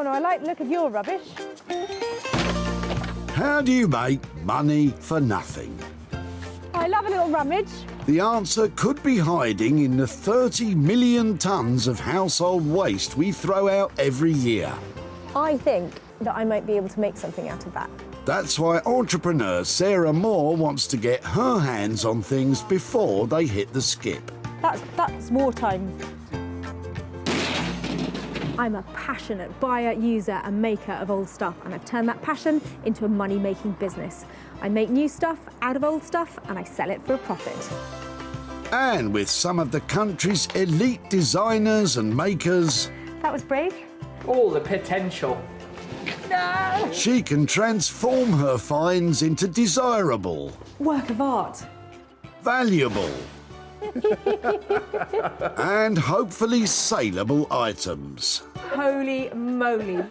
Oh, no, I like the look of your rubbish. How do you make money for nothing? I love a little rummage. The answer could be hiding in the 30 million tonnes of household waste we throw out every year. I think that I might be able to make something out of that. That's why entrepreneur Sarah Moore wants to get her hands on things before they hit the skip. That's wartime. I'm a passionate buyer, user and maker of old stuff, and I've turned that passion into a money-making business. I make new stuff out of old stuff and I sell it for a profit. And with some of the country's elite designers and makers... That was brave. All the potential. No! She can transform her finds into desirable, Work of art. valuable, and hopefully saleable items. Holy moly.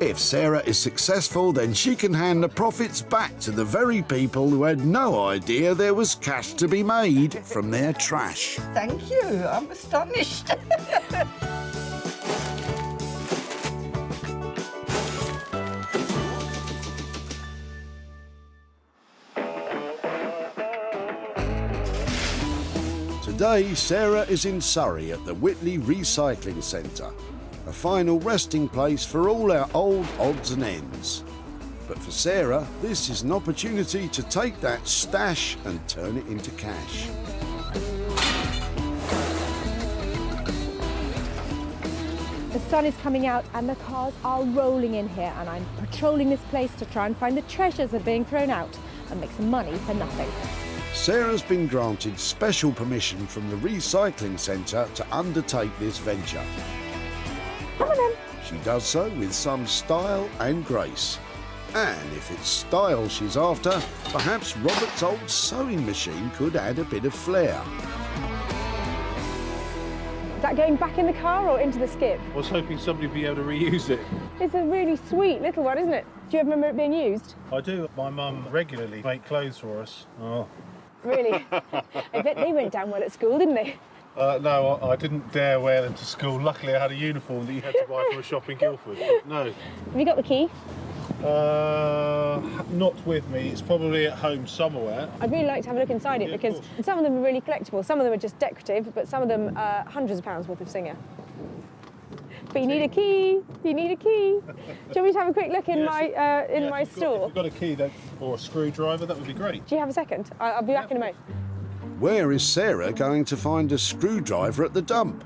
If Sarah is successful, then she can hand the profits back to the very people who had no idea there was cash to be made from their trash. Thank you, I'm astonished. Today, Sarah is in Surrey at the Whitley Recycling Center, a final resting place for all our old odds and ends. But for Sarah, this is an opportunity to take that stash and turn it into cash. The sun is coming out and the cars are rolling in here, and I'm patrolling this place to try and find the treasures that are being thrown out and make some money for nothing. Sarah's been granted special permission from the Recycling Centre to undertake this venture. Come on then. She does so with some style and grace. And if it's style she's after, perhaps Robert's old sewing machine could add a bit of flair. Is that going back in the car or into the skip? I was hoping somebody would be able to reuse it. It's a really sweet little one, isn't it? Do you ever remember it being used? I do. My mum regularly makes clothes for us. Oh. Really? I bet they went down well at school, didn't they? No, I didn't dare wear them to school. Luckily, I had a uniform that you had to buy from a shop in Guildford. No. Have you got the key? Not with me. It's probably at home somewhere. I'd really like to have a look inside it, because some of them are really collectible, some of them are just decorative, but some of them are hundreds of pounds worth of singer. But you need a key. You need a key. Do you want me to have a quick look in my store? If you've got a key or a screwdriver, that would be great. Do you have a second? I'll be back in a moment. Where is Sarah going to find a screwdriver at the dump?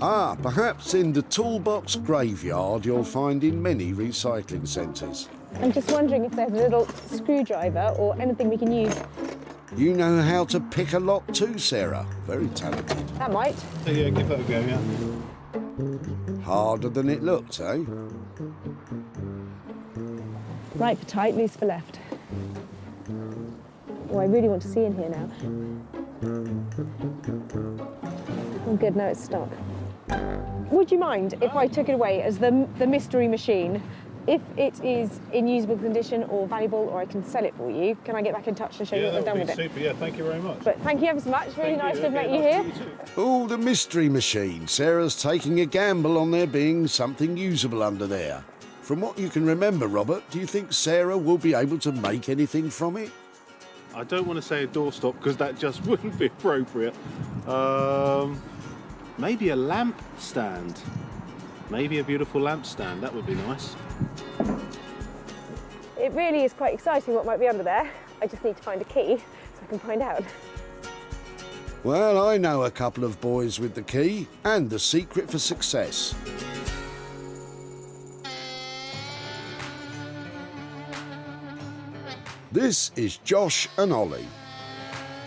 Ah, perhaps in the toolbox graveyard you'll find in many recycling centres. I'm just wondering if there's a little screwdriver or anything we can use. You know how to pick a lock too, Sarah. Very talented. That might. So, yeah, give that a go, yeah. Harder than it looks, eh? Right for tight, loose for left. Oh, I really want to see in here now. Oh, good, no, it's stuck. Would you mind if I took it away as the mystery machine? If it is in usable condition or valuable, or I can sell it for you, can I get back in touch and show you what I've done with it? Super, yeah, thank you very much. But thank you ever so much, really nice to have met you here. Oh, the mystery machine. Sarah's taking a gamble on there being something usable under there. From what you can remember, Robert, do you think Sarah will be able to make anything from it? I don't want to say a doorstop because that just wouldn't be appropriate. Maybe a lamp stand. Maybe a beautiful lamp stand, that would be nice. It really is quite exciting what might be under there. I just need to find a key so I can find out. Well, I know a couple of boys with the key and the secret for success. This is Josh and Ollie,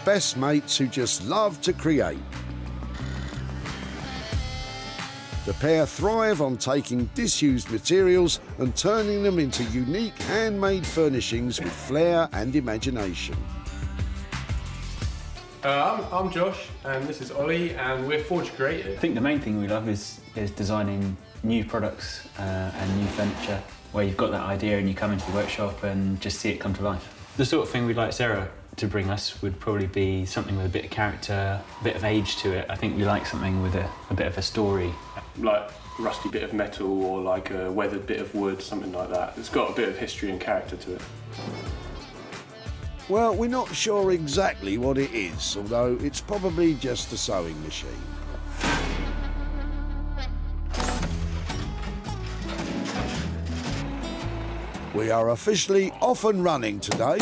best mates who just love to create. The pair thrive on taking disused materials and turning them into unique handmade furnishings with flair and imagination. I'm Josh and this is Ollie and we're Forge Creative. I think the main thing we love is designing new products and new furniture where you've got that idea and you come into the workshop and just see it come to life. The sort of thing we'd like Sarah to bring us would probably be something with a bit of character, a bit of age to it. I think we like something with a bit of a story. like rusty bit of metal or like a weathered bit of wood, something like that. It's got a bit of history and character to it. Well, we're not sure exactly what it is, although it's probably just a sewing machine. We are officially off and running today,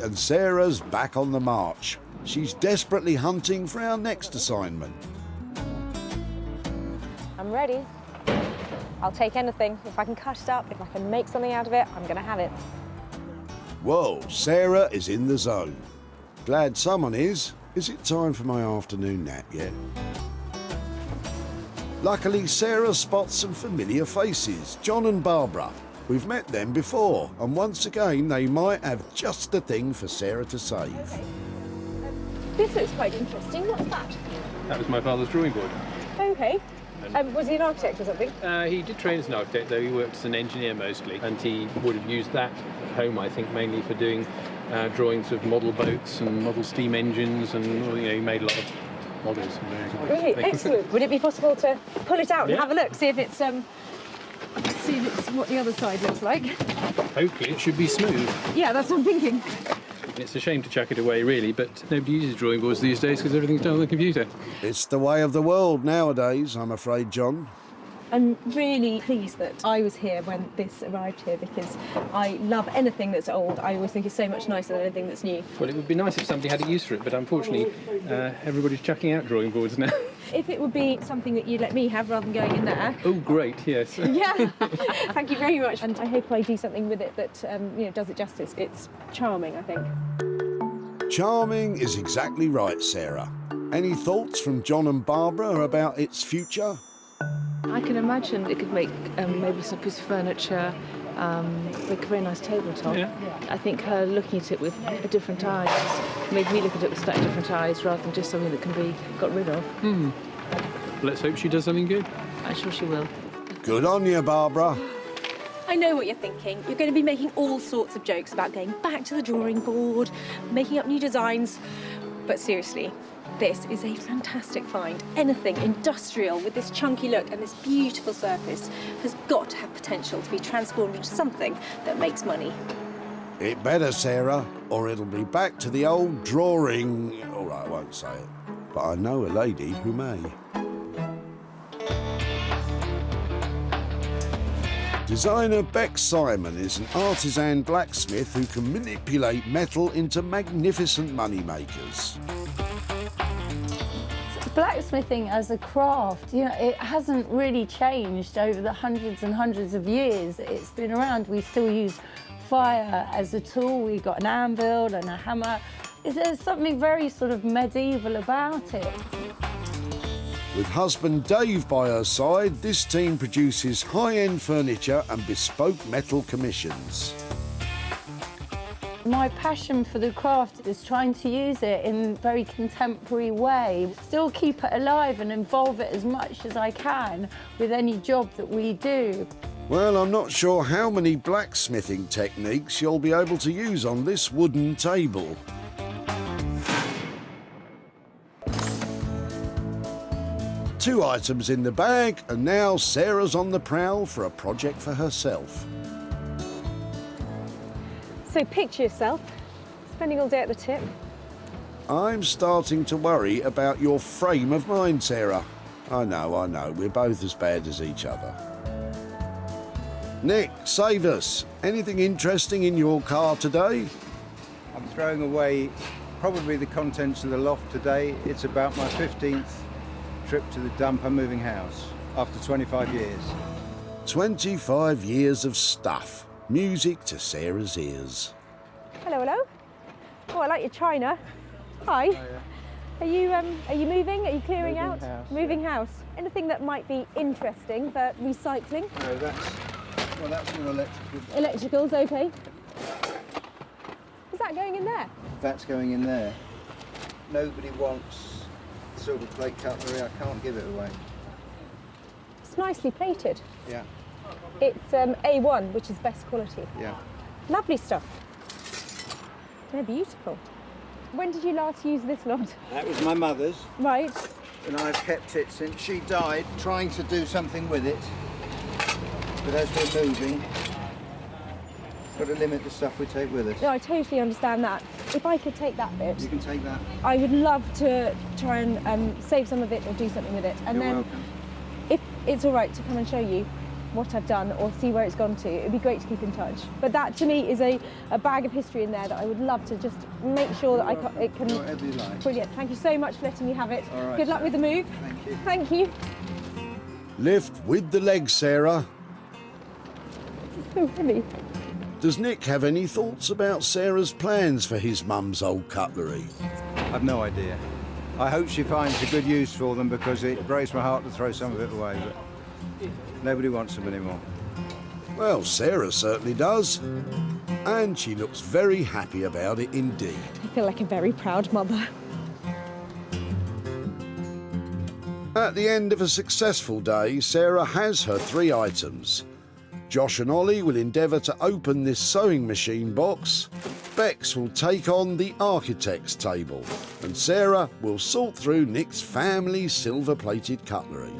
and Sarah's back on the march. She's desperately hunting for our next assignment. I'm ready. I'll take anything. If I can cut it up, if I can make something out of it, I'm going to have it. Whoa, Sarah is in the zone. Glad someone is. Is it time for my afternoon nap yet? Luckily, Sarah spots some familiar faces, John and Barbara. We've met them before, and once again, they might have just the thing for Sarah to save. This looks quite interesting. What's that? That was my father's drawing board. Okay. Was he an architect or something? He did train as an architect, though he worked as an engineer mostly, and he would have used that at home, I think, mainly for doing drawings of model boats and model steam engines, and he made a lot of models. And Great, excellent. Would it be possible to pull it out and have a look, see if it's what the other side looks like? Hopefully it should be smooth. Yeah, that's what I'm thinking. It's a shame to chuck it away, really, but nobody uses drawing boards these days because everything's done on the computer. It's the way of the world nowadays, I'm afraid, John. I'm really pleased that I was here when this arrived here, because I love anything that's old. I always think it's so much nicer than anything that's new. Well, it would be nice if somebody had a use for it, but unfortunately everybody's chucking out drawing boards now. If it would be something that you'd let me have rather than going in there. Oh, great, yes. Yeah, thank you very much. And I hope I do something with it that does it justice. It's charming, I think. Charming is exactly right, Sarah. Any thoughts from John and Barbara about its future? I can imagine it could make maybe some piece of furniture, make a very nice tabletop. Yeah. I think her looking at it with different eyes made me look at it with slightly different eyes rather than just something that can be got rid of. Let's hope she does something good. I'm sure she will. Good on you, Barbara. I know what you're thinking. You're going to be making all sorts of jokes about going back to the drawing board, making up new designs. But seriously, this is a fantastic find. Anything industrial with this chunky look and this beautiful surface has got to have potential to be transformed into something that makes money. It better, Sarah, or it'll be back to the old drawing. All right, I won't say it, but I know a lady who may. Designer Beck Simon is an artisan blacksmith who can manipulate metal into magnificent moneymakers. Blacksmithing as a craft, it hasn't really changed over the hundreds and hundreds of years it's been around. We still use fire as a tool. We've got an anvil and a hammer. There's something very sort of medieval about it. With husband Dave by her side, this team produces high-end furniture and bespoke metal commissions. My passion for the craft is trying to use it in a very contemporary way, still keep it alive and involve it as much as I can with any job that we do. Well, I'm not sure how many blacksmithing techniques you'll be able to use on this wooden table. Two items in the bag, and now Sarah's on the prowl for a project for herself. So picture yourself spending all day at the tip. I'm starting to worry about your frame of mind, Sarah. I know, we're both as bad as each other. Nick, save us. Anything interesting in your car today? I'm throwing away probably the contents of the loft today. It's about my 15th trip to the dump and moving house after 25 years. 25 years of stuff. Music to Sarah's ears. Hello, hello. Oh, I like your china. Hi. Are you moving? Are you clearing out? Moving house. Anything that might be interesting for recycling? No, that's an electrical. Electricals, okay. Is that going in there? That's going in there. Nobody wants silver plate cutlery. I can't give it away. It's nicely plated. Yeah. It's A1, which is best quality. Yeah. Lovely stuff. They're beautiful. When did you last use this lot? That was my mother's. Right. and I've kept it since she died, trying to do something with it. But as we're moving, got to limit the stuff we take with us. No, I totally understand that. If I could take that bit, You can take that. I would love to try and save some of it or do something with it. And You're then, welcome. if it's all right to come and show you what I've done or see where it's gone to, it'd be great to keep in touch. But that, to me, is a bag of history in there that I would love to just make sure that it can... Whatever you like. Brilliant. Thank you so much for letting me have it. All right, Good luck Sarah. with the move. Thank you. Thank you. Lift with the legs, Sarah. So heavy. Does Nick have any thoughts about Sarah's plans for his mum's old cutlery? I've no idea. I hope she finds a good use for them because it breaks my heart to throw some of it away, but nobody wants them anymore. Well, Sarah certainly does. And she looks very happy about it indeed. I feel like a very proud mother. At the end of a successful day, Sarah has her 3 items. Josh and Ollie will endeavour to open this sewing machine box. Beex will take on the architect's table. And Sarah will sort through Nick's family silver-plated cutlery.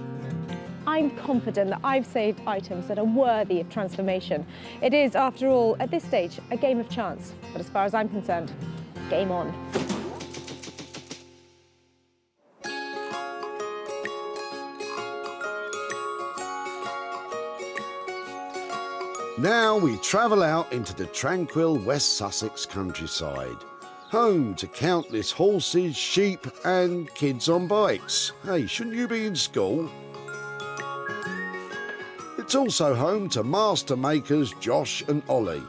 I'm confident that I've saved items that are worthy of transformation. It is, after all, at this stage, a game of chance. But as far as I'm concerned, game on. Now we travel out into the tranquil West Sussex countryside, home to countless horses, sheep and kids on bikes. Hey, shouldn't you be in school? It's also home to master makers Josh and Ollie.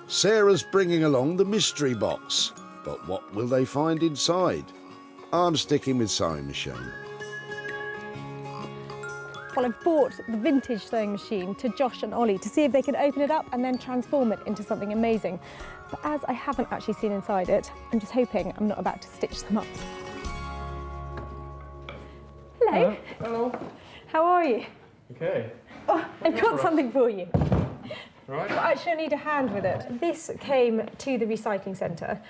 Sarah's bringing along the mystery box, but what will they find inside? I'm sticking with sewing machine. Well, I've bought the vintage sewing machine to Josh and Ollie to see if they can open it up and then transform it into something amazing. But as I haven't actually seen inside it, I'm just hoping I'm not about to stitch them up. Hello. Hello. How are you? Okay. Oh, I've got something for you. Right. But actually, I need a hand with it. This came to the recycling centre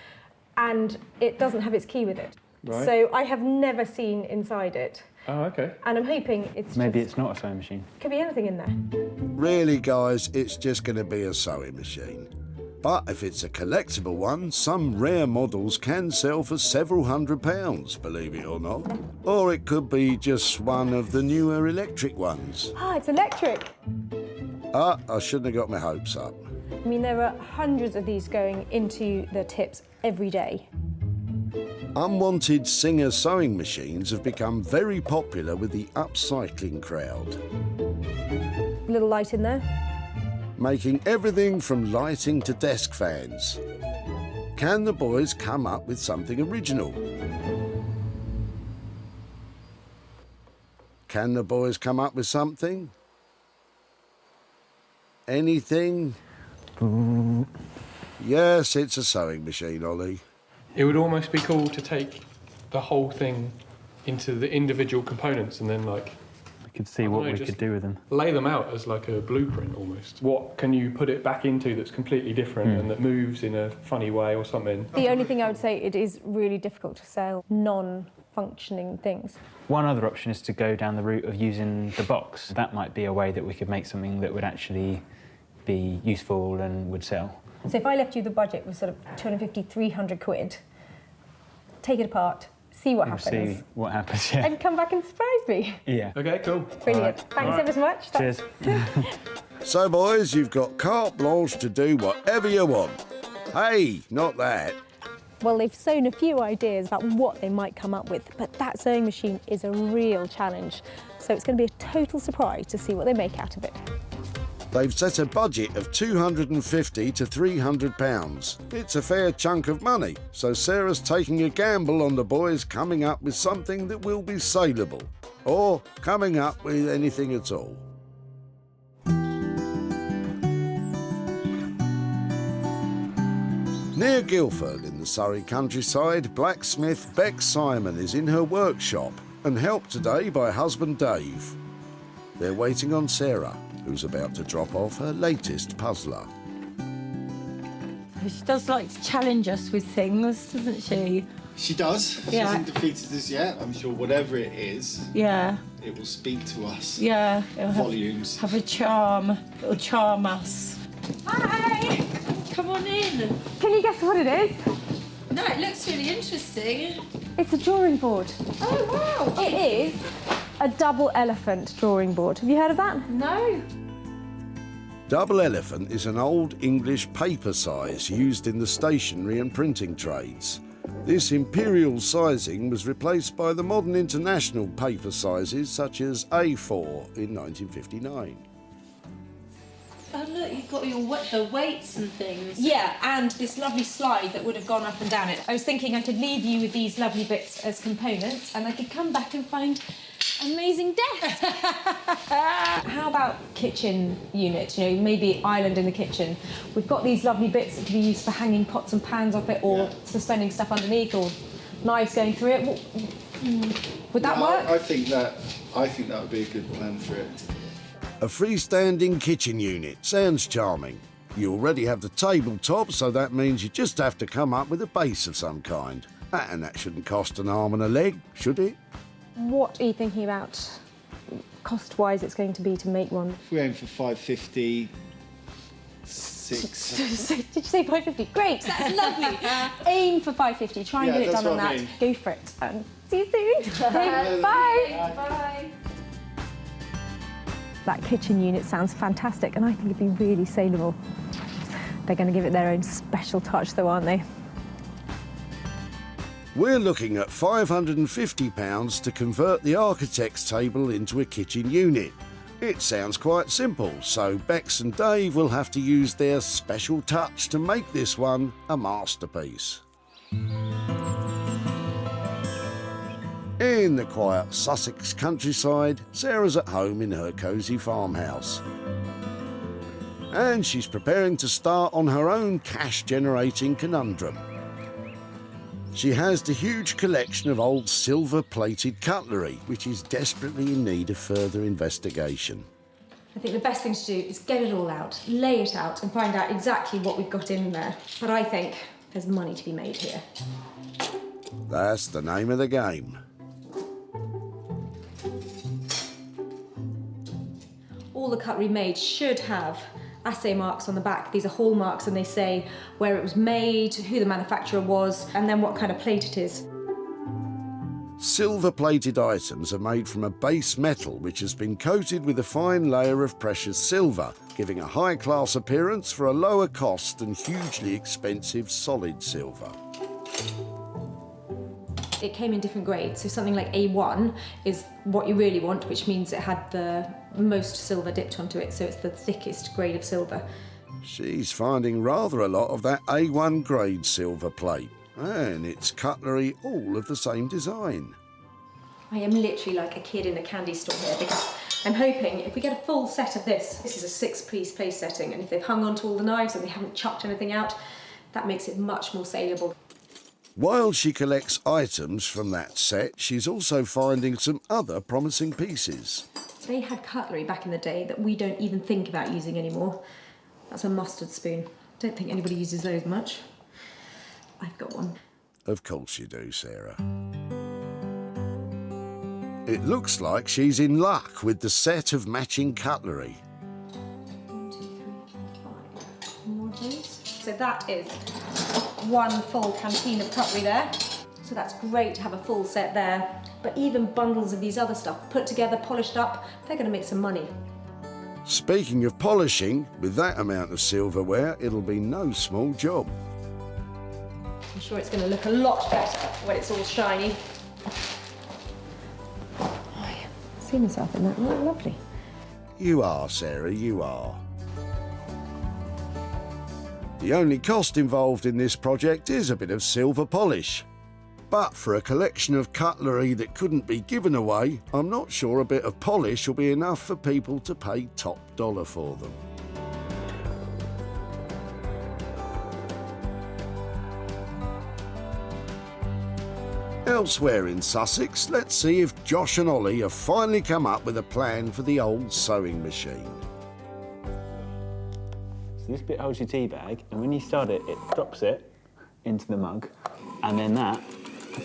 and it doesn't have its key with it. Right. So I have never seen inside it. Oh, okay. And I'm hoping it's Maybe just, it's not a sewing machine. could be anything in there. Really, guys, it's just going to be a sewing machine. But if it's a collectible one, some rare models can sell for several £100s, believe it or not. Or it could be just one of the newer electric ones. Ah, it's electric. Ah, I shouldn't have got my hopes up. I mean, there are hundreds of these going into the tips every day. Unwanted Singer sewing machines have become very popular with the upcycling crowd, Little light in there. making everything from lighting to desk fans. Can the boys come up with something original? Can the boys come up with something? Anything? Yes, it's a sewing machine, Ollie. It would almost be cool to take the whole thing into the individual components and then like We could see what we could do with them. lay them out as like a blueprint almost. What can you put it back into that's completely different and that moves in a funny way or something? The only thing I would say, it is really difficult to sell non-functioning things. One other option is to go down the route of using the box. That might be a way that we could make something that would actually be useful and would sell. So if I left you the budget with sort of 250, 300 quid, take it apart, see what We'll happens, see what happens, yeah. and come back and surprise me. Yeah. Okay, cool. Brilliant. Thanks ever so much. Cheers. So, boys, you've got carte blanche to do whatever you want. Hey, not that. Well, they've sown a few ideas about what they might come up with, but that sewing machine is a real challenge. So it's going to be a total surprise to see what they make out of it. They've set a budget of £250 to £300. It's a fair chunk of money, so Sarah's taking a gamble on the boys coming up with something that will be saleable, or coming up with anything at all. Near Guildford in the Surrey countryside, blacksmith Beck Simon is in her workshop and helped today by husband Dave. They're waiting on Sarah, who's about to drop off her latest puzzler. She does like to challenge us with things, doesn't she? She does. She Yeah. hasn't defeated us yet. I'm sure whatever it is, Yeah. it will speak to us. Yeah. It'll Volumes. Have a charm. It'll charm us. Hi! Come on in. Can you guess what it is? No, it looks really interesting. It's a drawing board. Oh, wow. It is a double elephant drawing board. Have you heard of that? No. Double elephant is an old English paper size used in the stationery and printing trades. This imperial sizing was replaced by the modern international paper sizes such as A4 in 1959. Oh, look, you've got the weights and things. Yeah, and this lovely slide that would have gone up and down it. I was thinking I could leave you with these lovely bits as components and I could come back and find amazing desk. How about kitchen unit? You know, maybe island in the kitchen. We've got these lovely bits that can be used for hanging pots and pans off it or suspending stuff underneath or knives going through it. Would that work? I think that would be a good plan for it. A freestanding kitchen unit sounds charming. You already have the tabletop, so that means you just have to come up with a base of some kind. And that shouldn't cost an arm and a leg, should it? What are you thinking about cost-wise it's going to be to make one? If we aim for 550, 6. Did you say 550? Great, that's lovely. Aim for 550, try and Yeah, get it that's done on what I that. mean. Go for it. And see you soon. Bye. Bye. That kitchen unit sounds fantastic and I think it'd be really saleable. They're going to give it their own special touch though, aren't they? We're looking at £550 to convert the architect's table into a kitchen unit. It sounds quite simple, so Bex and Dave will have to use their special touch to make this one a masterpiece. In the quiet Sussex countryside, Sarah's at home in her cosy farmhouse. And she's preparing to start on her own cash-generating conundrum. She has the huge collection of old silver-plated cutlery, which is desperately in need of further investigation. I think the best thing to do is get it all out, lay it out and find out exactly what we've got in there. But I think there's money to be made here. That's the name of the game. All the cutlery made should have assay marks on the back. These are hallmarks and they say where it was made, who the manufacturer was, and then what kind of plate it is. Silver-plated items are made from a base metal which has been coated with a fine layer of precious silver, giving a high-class appearance for a lower cost and hugely expensive solid silver. It came in different grades, so something like A1 is what you really want, which means it had the most silver dipped onto it, so it's the thickest grade of silver. She's finding rather a lot of that A1 grade silver plate, and it's cutlery all of the same design. I am literally like a kid in a candy store here because I'm hoping if we get a full set of this is a 6-piece place setting, and if they've hung onto all the knives and they haven't chucked anything out, that makes it much more saleable. While she collects items from that set, she's also finding some other promising pieces. They had cutlery back in the day that we don't even think about using anymore. That's a mustard spoon. Don't think anybody uses those much. I've got one. Of course you do, Sarah. It looks like she's in luck with the set of matching cutlery. 1, 2, 3, 4, 5. More of those. So that is one full canteen of cutlery there. So that's great to have a full set there. But even bundles of these other stuff, put together, polished up, they're going to make some money. Speaking of polishing, with that amount of silverware, it'll be no small job. I'm sure it's going to look a lot better when it's all shiny. I see myself in that. Oh, lovely. You are, Sarah, you are. The only cost involved in this project is a bit of silver polish. But for a collection of cutlery that couldn't be given away, I'm not sure a bit of polish will be enough for people to pay top dollar for them. Elsewhere in Sussex, let's see if Josh and Ollie have finally come up with a plan for the old sewing machine. So this bit holds your tea bag, and when you start it, it drops it into the mug, and then that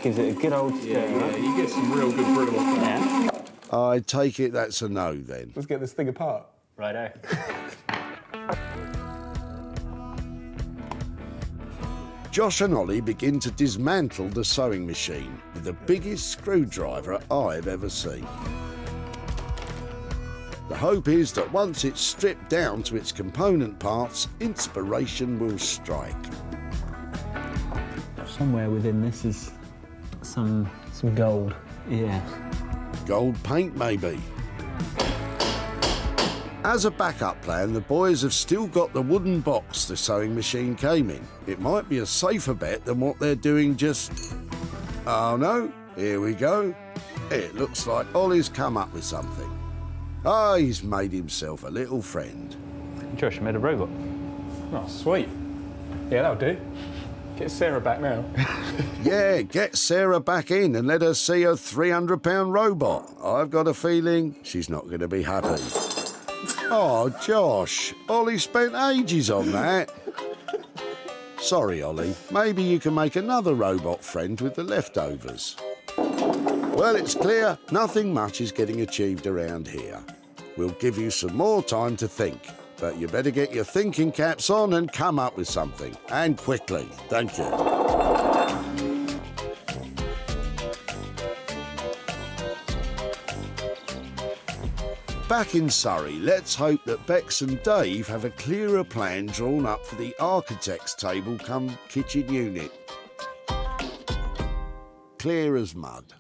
Gives it a good old stir. Yeah, you get some real good brittle off that. I take it that's a no then. Let's get this thing apart. Righto. Josh and Ollie begin to dismantle the sewing machine with the biggest screwdriver I've ever seen. The hope is that once it's stripped down to its component parts, inspiration will strike. Somewhere within this is some gold. Yeah. Gold paint, maybe. As a backup plan, the boys have still got the wooden box the sewing machine came in. It might be a safer bet than what they're doing just... Oh no, here we go. It looks like Ollie's come up with something. Ah, he's made himself a little friend. Josh made a robot. Oh, sweet. Yeah, that'll do. Get Sarah back now. Yeah, get Sarah back in and let her see a £300 robot. I've got a feeling she's not going to be happy. Oh, Josh, Ollie spent ages on that. Sorry, Ollie. Maybe you can make another robot friend with the leftovers. Well, it's clear nothing much is getting achieved around here. We'll give you some more time to think, but you better get your thinking caps on and come up with something. And quickly. Thank you. Back in Surrey, let's hope that Bex and Dave have a clearer plan drawn up for the architect's table come kitchen unit. Clear as mud.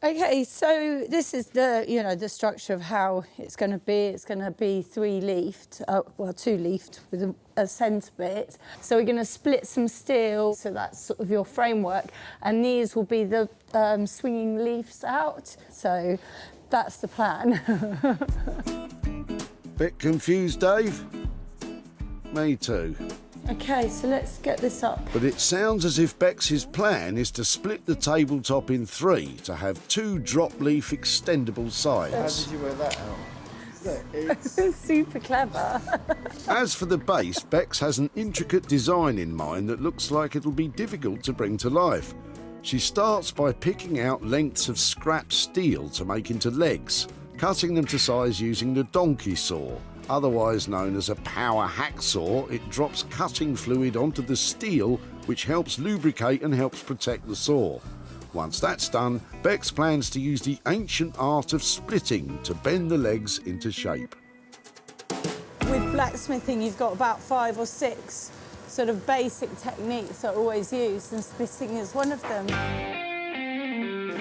Okay, so this is the, the structure of how it's going to be. It's going to be two-leafed with a centre bit. So we're going to split some steel, so that's sort of your framework, and these will be the swinging leaves out. So that's the plan. Bit confused, Dave? Me too. Okay, so let's get this up. But it sounds as if Bex's plan is to split the tabletop in three to have two drop-leaf extendable sides. How did you work that out? It's super clever. As for the base, Bex has an intricate design in mind that looks like it'll be difficult to bring to life. She starts by picking out lengths of scrap steel to make into legs, cutting them to size using the donkey saw. Otherwise known as a power hacksaw, it drops cutting fluid onto the steel, which helps lubricate and helps protect the saw. Once that's done, Bex plans to use the ancient art of splitting to bend the legs into shape. With blacksmithing, you've got about 5 or 6 sort of basic techniques that are always used, and splitting is one of them.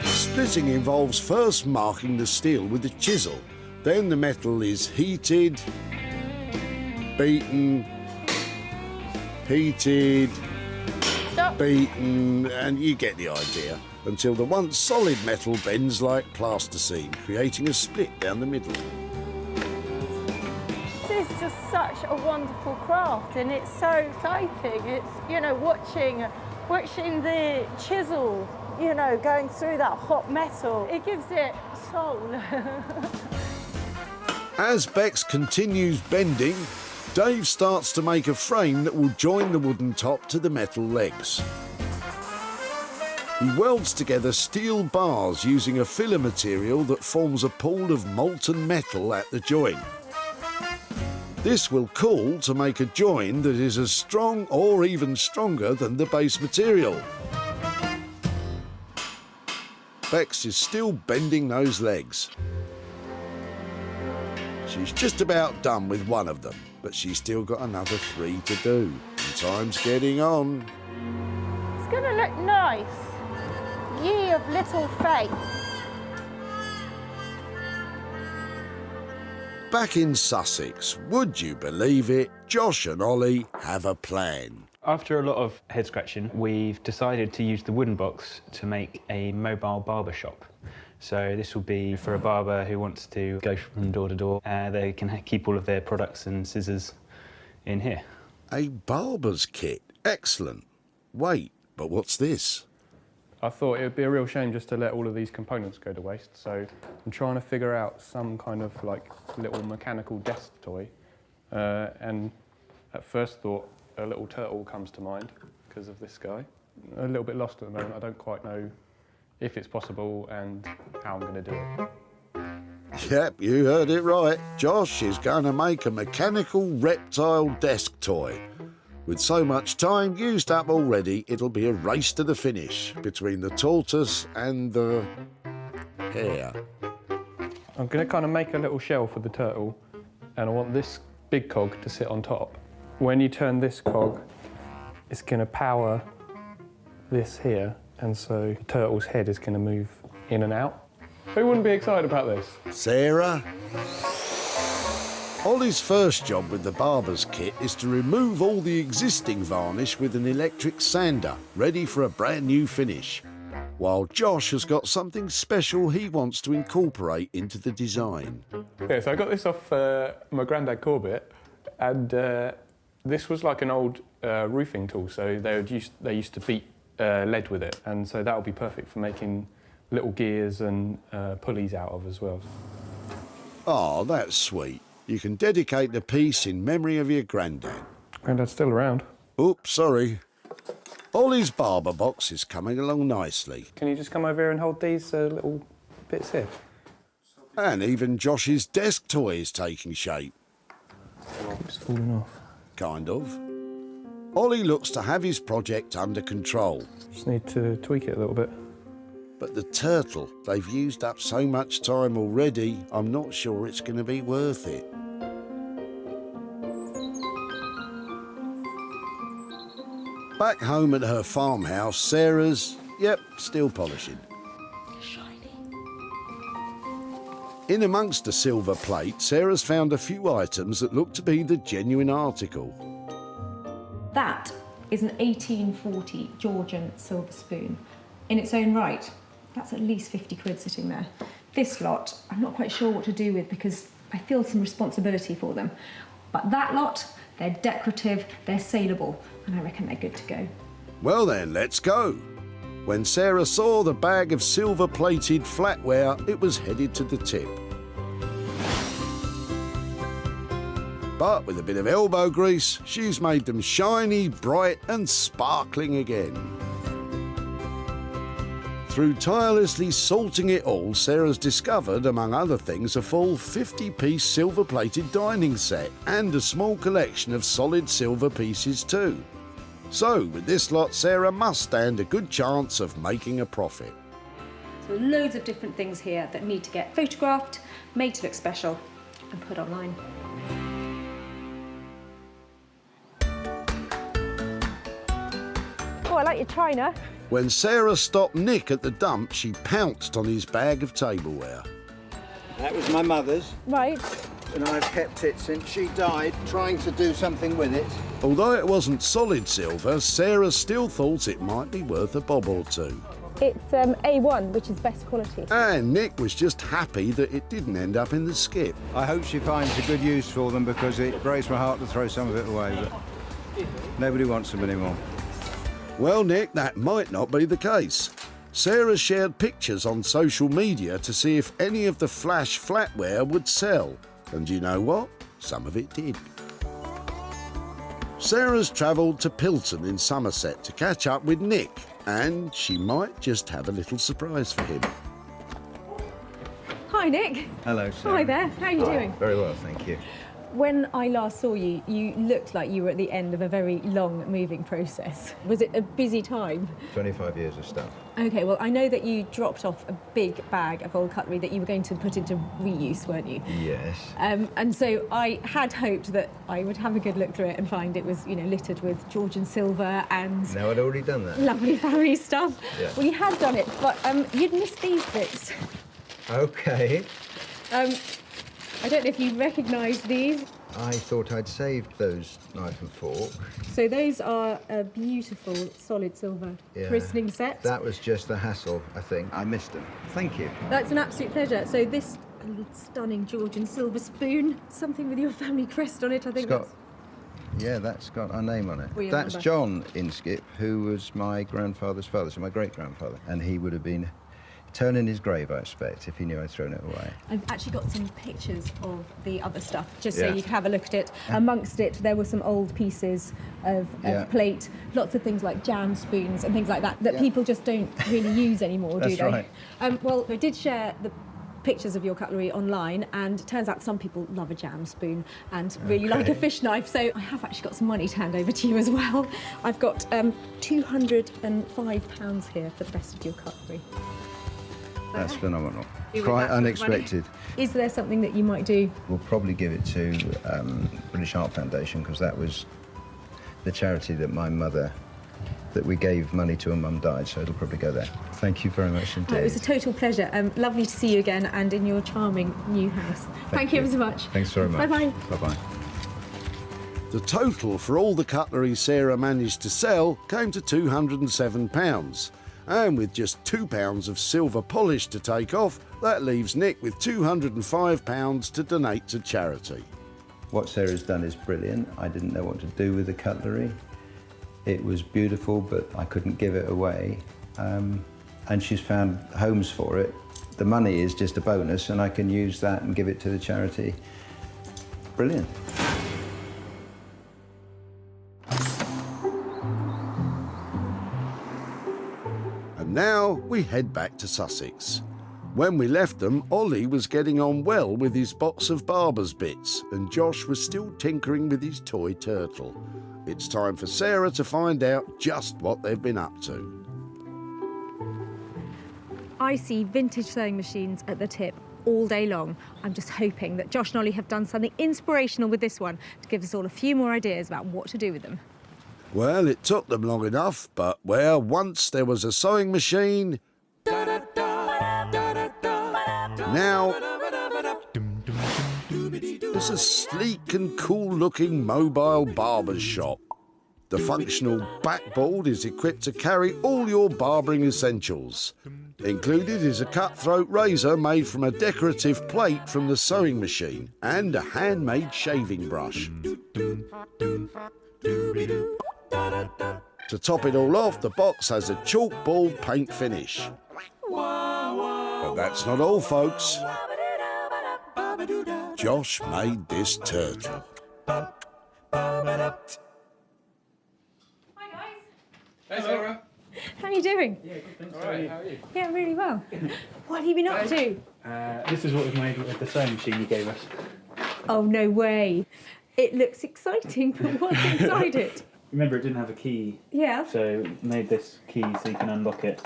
Splitting involves first marking the steel with a chisel. Then the metal is heated, beaten, heated, beaten, and you get the idea, until the once solid metal bends like plasticine, creating a split down the middle. This is just such a wonderful craft, and it's so exciting. It's, watching the chisel, going through that hot metal. It gives it soul. As Bex continues bending, Dave starts to make a frame that will join the wooden top to the metal legs. He welds together steel bars using a filler material that forms a pool of molten metal at the join. This will cool to make a join that is as strong or even stronger than the base material. Bex is still bending those legs. She's just about done with one of them, but she's still got another 3 to do. And time's getting on. It's going to look nice. Ye of little faith. Back in Sussex, would you believe it, Josh and Ollie have a plan. After a lot of head scratching, we've decided to use the wooden box to make a mobile barber shop. So this will be for a barber who wants to go from door to door. They can keep all of their products and scissors in here. A barber's kit. Excellent. Wait, but what's this? I thought it would be a real shame just to let all of these components go to waste, so I'm trying to figure out some kind of little mechanical desk toy. And at first thought, a little turtle comes to mind because of this guy. a little bit lost at the moment. I don't quite know if it's possible and how I'm going to do it. Yep, you heard it right. Josh is going to make a mechanical reptile desk toy. With so much time used up already, it'll be a race to the finish between the tortoise and the hare. I'm going to kind of make a little shell for the turtle, and I want this big cog to sit on top. When you turn this cog, it's going to power this here, and so the turtle's head is going to move in and out. Who wouldn't be excited about this? Sarah? Ollie's first job with the barber's kit is to remove all the existing varnish with an electric sander, ready for a brand new finish. While Josh has got something special he wants to incorporate into the design. Yeah, so I got this off my granddad Corbett, and this was like an old roofing tool, so they used to beat lead with it, and so that would be perfect for making little gears and pulleys out of as well. Oh, that's sweet. You can dedicate the piece in memory of your granddad. Granddad's still around. Oops, sorry. Ollie's barber box is coming along nicely. Can you just come over here and hold these little bits here? And even Josh's desk toy is taking shape. Keeps falling off. Kind of. Ollie looks to have his project under control. Just need to tweak it a little bit. But the turtle, they've used up so much time already, I'm not sure it's going to be worth it. Back home at her farmhouse, Sarah's, yep, still polishing. In amongst the silver plate, Sarah's found a few items that look to be the genuine article. That is an 1840 Georgian silver spoon. In its own right, that's at least 50 quid sitting there. This lot, I'm not quite sure what to do with because I feel some responsibility for them. But that lot, they're decorative, they're saleable, and I reckon they're good to go. Well then, let's go. When Sarah saw the bag of silver-plated flatware, it was headed to the tip. But with a bit of elbow grease, she's made them shiny, bright and sparkling again. Through tirelessly salting it all, Sarah's discovered, among other things, a full 50-piece silver-plated dining set and a small collection of solid silver pieces too. So, with this lot, Sarah must stand a good chance of making a profit. So loads of different things here that need to get photographed, made to look special, and put online. Oh, I like your china. When Sarah stopped Nick at the dump, she pounced on his bag of tableware. That was my mother's, Right. and I've kept it since she died, trying to do something with it. Although it wasn't solid silver, Sarah still thought it might be worth a bob or two. It's A1, which is best quality. And Nick was just happy that it didn't end up in the skip. I hope she finds a good use for them because it breaks my heart to throw some of it away, but nobody wants them anymore. Well, Nick, that might not be the case. Sarah shared pictures on social media to see if any of the flash flatware would sell. And you know what? Some of it did. Sarah's travelled to Pilton in Somerset to catch up with Nick, and she might just have a little surprise for him. Hi, Nick. Hello, Sarah. Hi there. How are you doing? Very well, thank you. When I last saw you, you looked like you were at the end of a very long moving process. Was it a busy time? 25 years of stuff. Okay, well, I know that you dropped off a big bag of old cutlery that you were going to put into reuse, weren't you? Yes. And so I had hoped that I would have a good look through it and find it was, you know, littered with Georgian silver and No, I'd already done that. lovely family stuff. Yeah. Well, you had done it, but you'd missed these bits. Okay. I don't know if you recognise these. I thought I'd saved those knife and fork. So those are a beautiful solid silver christening set. That was just the hassle, I think. I missed them. Thank you. That's an absolute pleasure. So this stunning Georgian silver spoon, something with your family crest on it, I think. That's got our name on it. Well, your That's number. John Inskip, who was my grandfather's father, so my great-grandfather. And he would have been turn in his grave, I expect, if he knew I'd thrown it away. I've actually got some pictures of the other stuff, just so Yeah. you can have a look at it. Amongst it, there were some old pieces of plate, lots of things like jam spoons and things like that people just don't really use anymore, do That's they? right. Well, I did share the pictures of your cutlery online, and it turns out some people love a jam spoon and really like a fish knife, so I have actually got some money to hand over to you as well. I've got £205 here for the rest of your cutlery. That's phenomenal. You Quite with that sort of money? unexpected. Is there something that you might do? We'll probably give it to British Art Foundation, because that was the charity that my mother, that we gave money to when Mum died, so it'll probably go there. Thank you very much indeed. Oh, it was a total pleasure. Lovely to see you again and in your charming new house. Thank you ever so much. Thanks very much. Bye-bye. Bye-bye. The total for all the cutlery Sarah managed to sell came to £207. And with just £2 of silver polish to take off, that leaves Nick with £205 to donate to charity. What Sarah's done is brilliant. I didn't know what to do with the cutlery. It was beautiful, but I couldn't give it away. And she's found homes for it. The money is just a bonus, and I can use that and give it to the charity. Brilliant. And now we head back to Sussex. When we left them, Ollie was getting on well with his box of barber's bits, and Josh was still tinkering with his toy turtle. It's time for Sarah to find out just what they've been up to. I see vintage sewing machines at the tip all day long. I'm just hoping that Josh and Ollie have done something inspirational with this one to give us all a few more ideas about what to do with them. Well, it took them long enough, but where once there was a sewing machine, now there's a sleek and cool-looking mobile barber's shop. The functional backboard is equipped to carry all your barbering essentials. Included is a cutthroat razor made from a decorative plate from the sewing machine and a handmade shaving brush. To top it all off, the box has a chalkboard paint finish. But that's not all, folks. Josh made this turtle. Hey, Sarah. How are you doing? Yeah, good, thanks. All right, how are you? Yeah, really well. What have you been up to? This is what we've made with the sewing machine you gave us. Oh, no way. It looks exciting, but what's inside it? Remember, it didn't have a key. Yeah. So made this key so you can unlock it.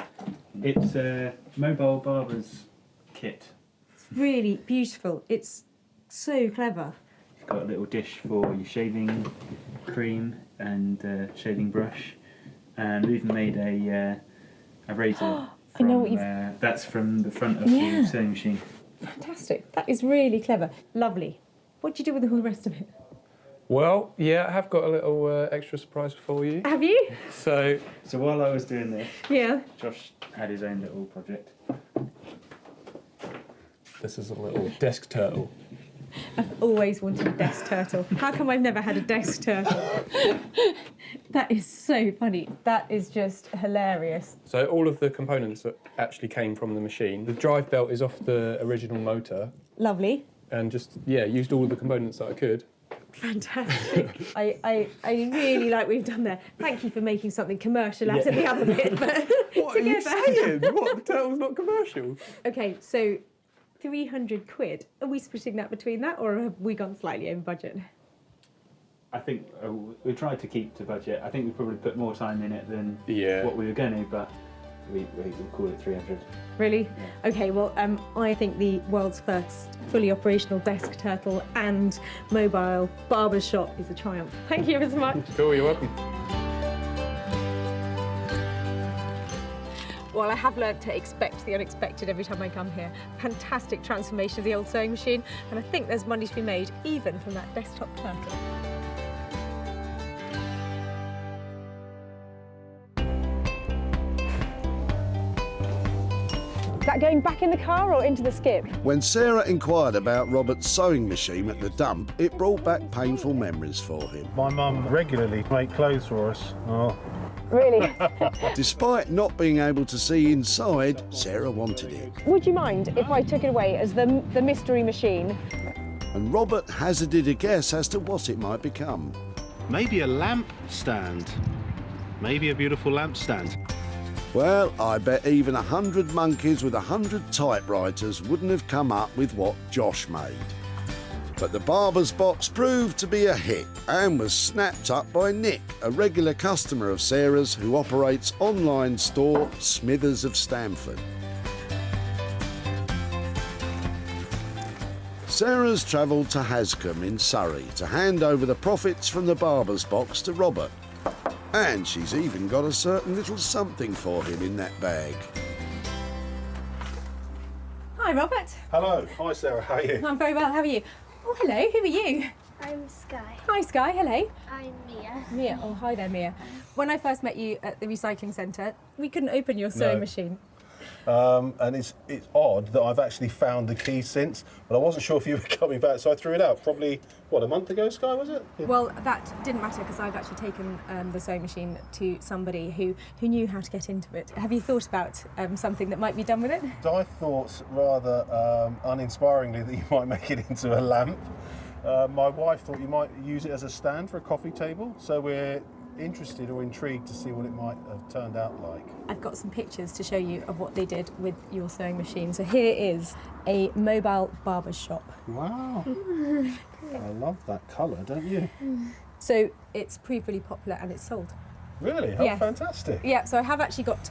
It's a mobile barber's kit. It's really beautiful. It's so clever. It's got a little dish for your shaving cream and shaving brush. And we even made a razor. I know what you've... That's from the front of the sewing machine. Fantastic. That is really clever. Lovely. What did you do with all the rest of it? Well, yeah, I have got a little extra surprise for you. Have you? So while I was doing this, yeah, Josh had his own little project. This is a little desk turtle. I've always wanted a desk turtle. How come I've never had a desk turtle? That is so funny. That is just hilarious. So all of the components that actually came from the machine. The drive belt is off the original motor. Lovely. And just, yeah, used all of the components that I could. Fantastic. I really like what we've done there. Thank you for making something commercial out of the other bit. But what are you saying? What? The turtle's not commercial? Okay, so 300 quid. Are we splitting that between that, or have we gone slightly over budget? I think we tried to keep to budget. I think we probably put more time in it than what we were going to, but we called it 300. Really? Yeah. Okay, well, I think the world's first fully operational desk turtle and mobile barber shop is a triumph. Thank you ever so much. Cool, you're welcome. Well, I have learned to expect the unexpected every time I come here. Fantastic transformation of the old sewing machine, and I think there's money to be made even from that desktop turtle. Is that going back in the car or into the skip? When Sarah inquired about Robert's sewing machine at the dump, it brought back painful memories for him. My mum regularly made clothes for us. Oh, Really? Despite not being able to see inside, Sarah wanted it. Would you mind if I took it away as the mystery machine? And Robert hazarded a guess as to what it might become. Maybe a lamp stand. Maybe a beautiful lamp stand. Well, I bet even 100 monkeys with 100 typewriters wouldn't have come up with what Josh made. But the barber's box proved to be a hit and was snapped up by Nick, a regular customer of Sarah's who operates online store Smithers of Stamford. Sarah's travelled to Hascombe in Surrey to hand over the profits from the barber's box to Robert. And she's even got a certain little something for him in that bag. Hi, Robert. Hello. Hi, Sarah. How are you? I'm very well. How are you? Oh, hello. Who are you? I'm Sky. Hi, Sky. Hello. I'm Mia. Mia. Oh, hi there, Mia. When I first met you at the recycling centre, we couldn't open your sewing machine. And it's odd that I've actually found the key since, but I wasn't sure if you were coming back, so I threw it out probably, what, a month ago, Sky, was it? Yeah. Well, that didn't matter because I've actually taken the sewing machine to somebody who knew how to get into it. Have you thought about something that might be done with it? I thought rather uninspiringly that you might make it into a lamp. My wife thought you might use it as a stand for a coffee table, so we're interested or intrigued to see what it might have turned out like. I've got some pictures to show you of what they did with your sewing machine. So here is a mobile barber shop. Wow. I love that colour, don't you? So it's proved really popular and it's sold. Really? How fantastic. Yeah, so I have actually got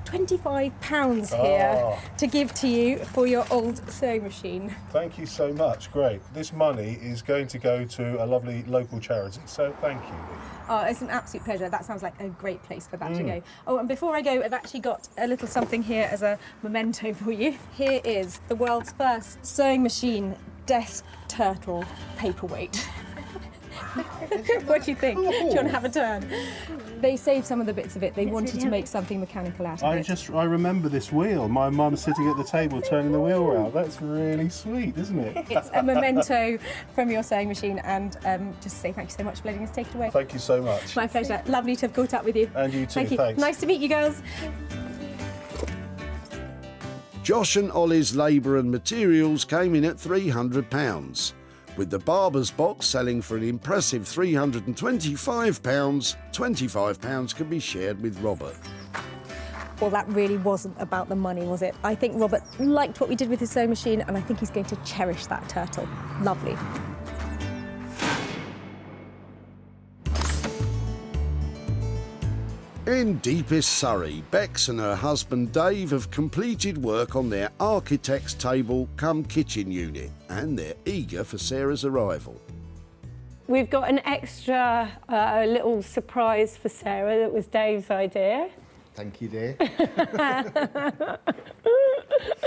£25 here to give to you for your old sewing machine. Thank you so much. Great. This money is going to go to a lovely local charity, so thank you. Oh, it's an absolute pleasure. That sounds like a great place for that to go. Oh, and before I go, I've actually got a little something here as a memento for you. Here is the world's first sewing machine desk turtle paperweight. What do you think? Do you want to have a turn? They saved some of the bits of it. They wanted to make something mechanical out of it. I remember this wheel. My mum sitting at the table turning the wheel around. That's really sweet, isn't it? It's a memento from your sewing machine, and just say thank you so much for letting us take it away. Thank you so much. My pleasure. Lovely to have caught up with you. And you too, Thank you. thanks. Nice to meet you girls. Josh and Ollie's labour and materials came in at £300. With the barber's box selling for an impressive £325, £25 can be shared with Robert. Well, that really wasn't about the money, was it? I think Robert liked what we did with his sewing machine, and I think he's going to cherish that turtle. Lovely. In deepest Surrey, Bex and her husband Dave have completed work on their architect's table cum kitchen unit, and they're eager for Sarah's arrival. We've got an extra little surprise for Sarah that was Dave's idea. Thank you, dear.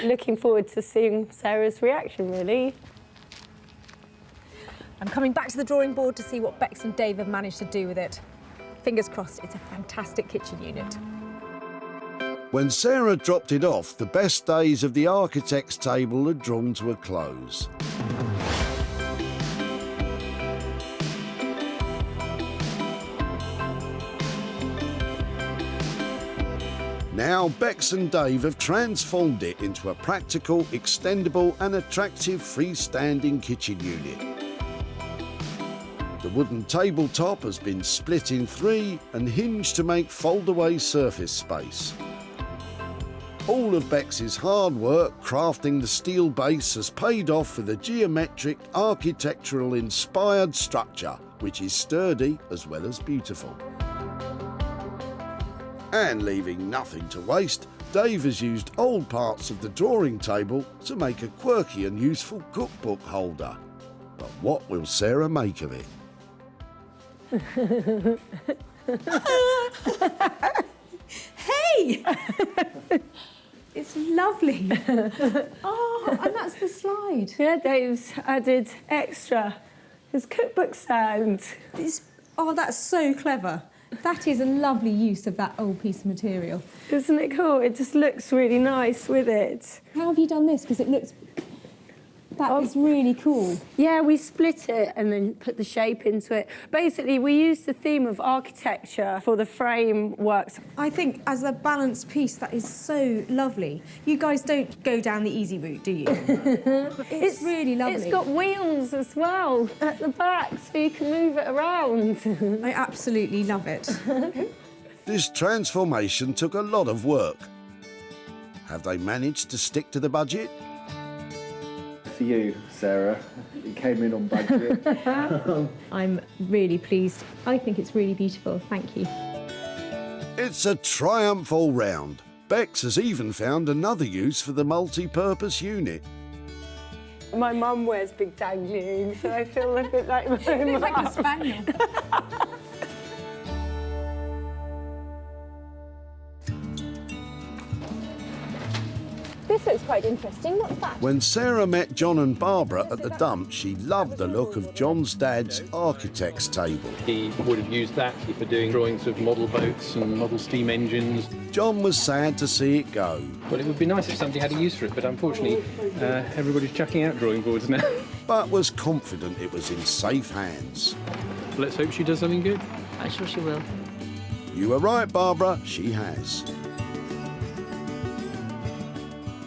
Looking forward to seeing Sarah's reaction, really. I'm coming back to the drawing board to see what Bex and Dave have managed to do with it. Fingers crossed, it's a fantastic kitchen unit. When Sarah dropped it off, the best days of the architect's table had drawn to a close. Now, Bex and Dave have transformed it into a practical, extendable and attractive freestanding kitchen unit. The wooden tabletop has been split in 3 and hinged to make fold-away surface space. All of Bex's hard work crafting the steel base has paid off with a geometric, architectural-inspired structure, which is sturdy as well as beautiful. And leaving nothing to waste, Dave has used old parts of the drawing table to make a quirky and useful cookbook holder. But what will Sarah make of it? Hey! It's lovely. Oh, and that's the slide. Yeah, Dave's added extra. His cookbook stand. Oh, that's so clever. That is a lovely use of that old piece of material. Isn't it cool? It just looks really nice with it. How have you done this? Because it looks That is really cool. Yeah, we split it and then put the shape into it. Basically, we used the theme of architecture for the frameworks. I think as a balanced piece, that is so lovely. You guys don't go down the easy route, do you? It's really lovely. It's got wheels as well at the back, so you can move it around. I absolutely love it. This transformation took a lot of work. Have they managed to stick to the budget? For you, Sarah, it came in on budget. I'm really pleased. I think it's really beautiful. Thank you. It's a triumph all round. Beex has even found another use for the multi-purpose unit. My mum wears big dangling earrings, so I feel a bit like my mum. Like a spaniel. This looks quite interesting. What's that? When Sarah met John and Barbara at the dump, she loved the look of John's dad's architect's table. He would have used that for doing drawings of model boats and model steam engines. John was sad to see it go. Well, it would be nice if somebody had a use for it, but unfortunately, everybody's chucking out drawing boards now. But was confident it was in safe hands. Let's hope she does something good. I'm sure she will. You were right, Barbara, she has.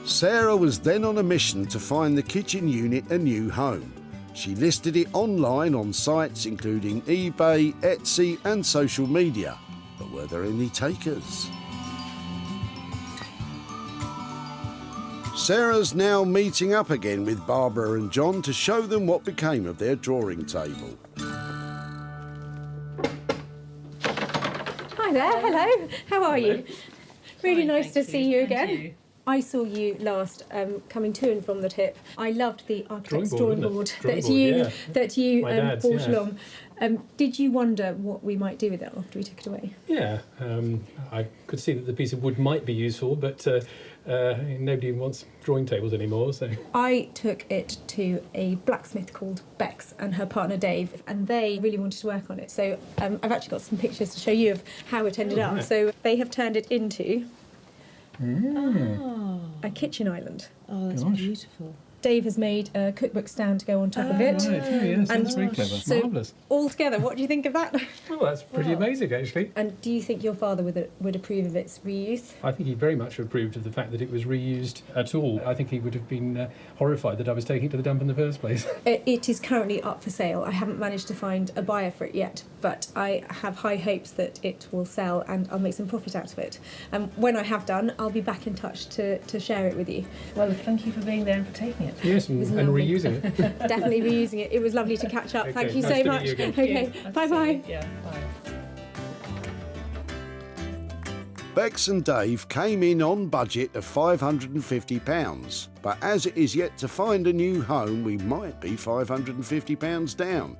Sarah was then on a mission to find the kitchen unit a new home. She listed it online on sites including eBay, Etsy and social media. But were there any takers? Sarah's now meeting up again with Barbara and John to show them what became of their drawing table. Hi there. Hello. How are you? Really nice to see you again. I saw you last coming to and from the tip. I loved the architect's drawing board that you brought along. Did you wonder what we might do with it after we took it away? Yeah, I could see that the piece of wood might be useful, but nobody wants drawing tables anymore, so... I took it to a blacksmith called Beex and her partner Dave, and they really wanted to work on it. So I've actually got some pictures to show you of how it ended up. So they have turned it into a kitchen island. Oh, that's beautiful. Dave has made a cookbook stand to go on top of it. Right, yes, that's very clever. So Marvellous. all together, what do you think of that? Well, that's pretty amazing, actually. And do you think your father would approve of its reuse? I think he very much approved of the fact that it was reused at all. I think he would have been horrified that I was taking it to the dump in the first place. It is currently up for sale. I haven't managed to find a buyer for it yet, but I have high hopes that it will sell and I'll make some profit out of it. And when I have done, I'll be back in touch to share it with you. Well, thank you for being there and for taking it. Yes, and reusing it. Definitely reusing it. It was lovely to catch up. Okay, Thank you nice so to meet much. you again. Okay, bye-bye. Yeah, bye. Beex and Dave came in on budget of £550, but as it is yet to find a new home, we might be £550 down.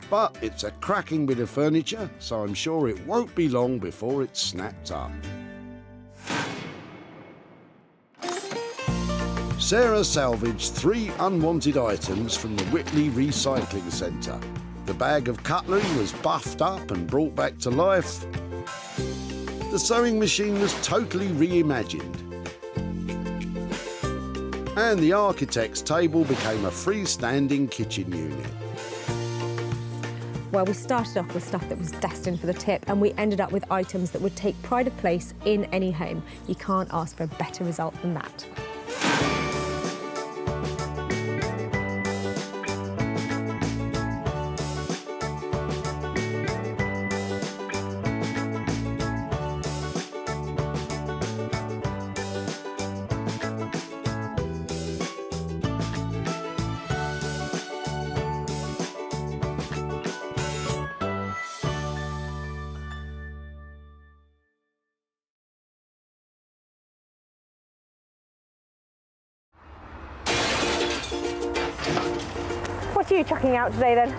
But it's a cracking bit of furniture, so I'm sure it won't be long before it's snapped up. Sarah salvaged 3 unwanted items from the Whitley Recycling Center. The bag of cutlery was buffed up and brought back to life. The sewing machine was totally reimagined. And the architect's table became a freestanding kitchen unit. Well, we started off with stuff that was destined for the tip, and we ended up with items that would take pride of place in any home. You can't ask for a better result than that. What are you chucking out today then?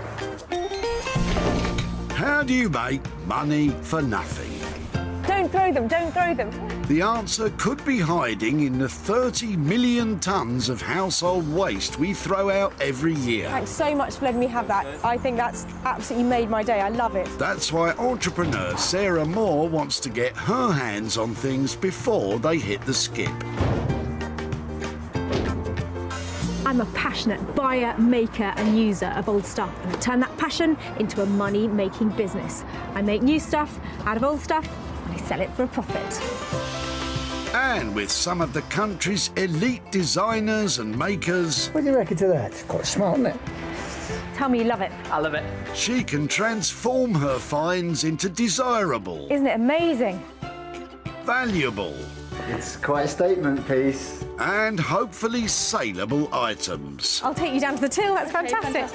How do you make money for nothing? Don't throw them, don't throw them. The answer could be hiding in the 30 million tonnes of household waste we throw out every year. Thanks so much for letting me have that. I think that's absolutely made my day. I love it. That's why entrepreneur Sarah Moore wants to get her hands on things before they hit the skip. I'm I'm a passionate buyer, maker and user of old stuff, and I turn that passion into a money-making business. I make new stuff out of old stuff and I sell it for a profit. And with some of the country's elite designers and makers, What do you reckon to that? Quite smart, isn't it? Tell me you love it. I love it. she can transform her finds into desirable, Isn't it amazing? valuable, It's quite a statement piece. and hopefully saleable items. I'll take you down to the till, that's fantastic.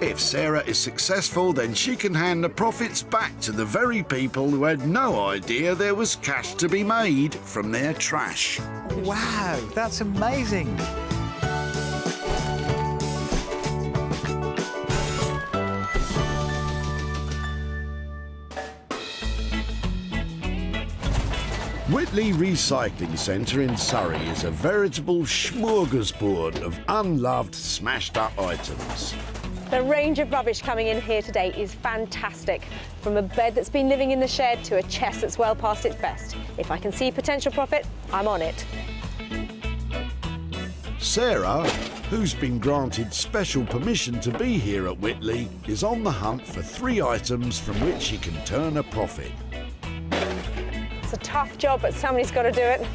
If Sarah is successful, then she can hand the profits back to the very people who had no idea there was cash to be made from their trash. Wow, that's amazing. Whitley Recycling Center in Surrey is a veritable smorgasbord of unloved, smashed-up items. The range of rubbish coming in here today is fantastic. From a bed that's been living in the shed to a chest that's well past its best. If I can see potential profit, I'm on it. Sarah, who's been granted special permission to be here at Whitley, is on the hunt for 3 items from which she can turn a profit. It's a tough job, but somebody's got to do it.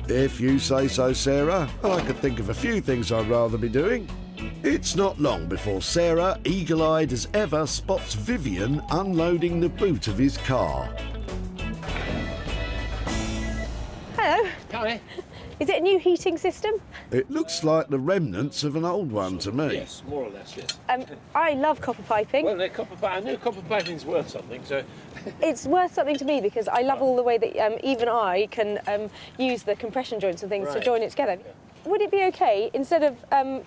If you say so, Sarah, I could think of a few things I'd rather be doing. It's not long before Sarah, eagle-eyed as ever, spots Vivian unloading the boot of his car. Hello. Hi. Is it a new heating system? It looks like the remnants of an old one to me. Yes, more or less, yes. I love copper piping. Well, I know copper piping's worth something, so... It's worth something to me because I love all the way that even I can use the compression joints and things to Right. join it together. Would it be okay, instead of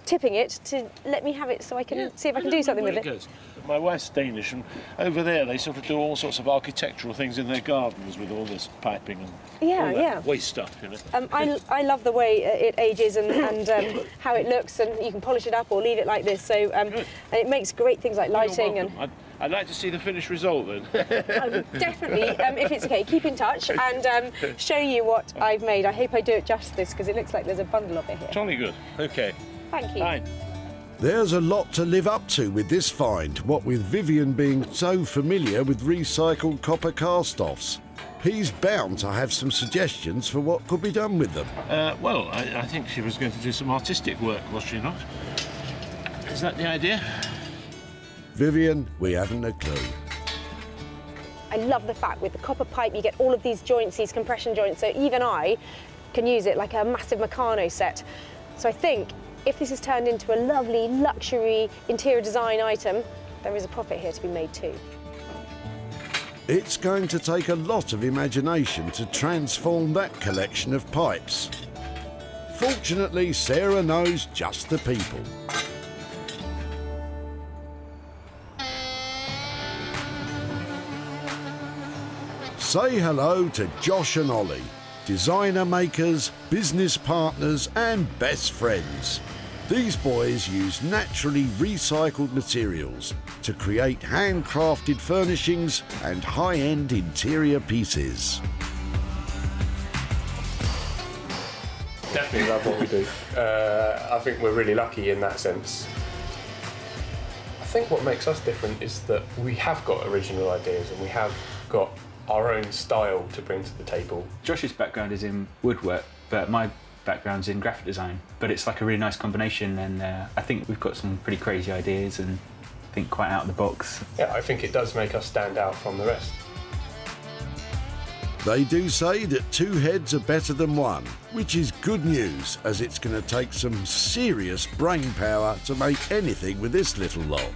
tipping it, to let me have it so I can see if I can do something with it? Goes. My wife's Danish, and over there they sort of do all sorts of architectural things in their gardens with all this piping and Yeah, all that yeah. waste stuff, you know. I love the way it ages and how it looks, and you can polish it up or leave it like this. So and it makes great things like lighting and. I'd like to see the finished result then. I would definitely, if it's okay, keep in touch and show you what I've made. I hope I do it justice because it looks like there's a bundle of it here. Jolly good. Okay. Thank you. Fine. There's a lot to live up to with this find, what with Vivian being so familiar with recycled copper cast-offs. He's bound to have some suggestions for what could be done with them. Well, I think she was going to do some artistic work, was she not? Is that the idea? Vivian, we haven't a clue. I love the fact with the copper pipe you get all of these joints, these compression joints, so even I can use it like a massive Meccano set. So I think if this is turned into a lovely luxury interior design item, there is a profit here to be made too. It's going to take a lot of imagination to transform that collection of pipes. Fortunately, Sarah knows just the people. Say hello to Josh and Ollie, designer makers, business partners and best friends. These boys use naturally recycled materials to create handcrafted furnishings and high-end interior pieces. Definitely love what we do. I think we're really lucky in that sense. I think what makes us different is that we have got original ideas and we have got our own style to bring to the table. Josh's background is in woodwork, but my background's in graphic design. But it's like a really nice combination, and I think we've got some pretty crazy ideas and think quite out of the box. Yeah, I think it does make us stand out from the rest. They do say that 2 heads are better than 1, which is good news, as it's going to take some serious brain power to make anything with this little lot.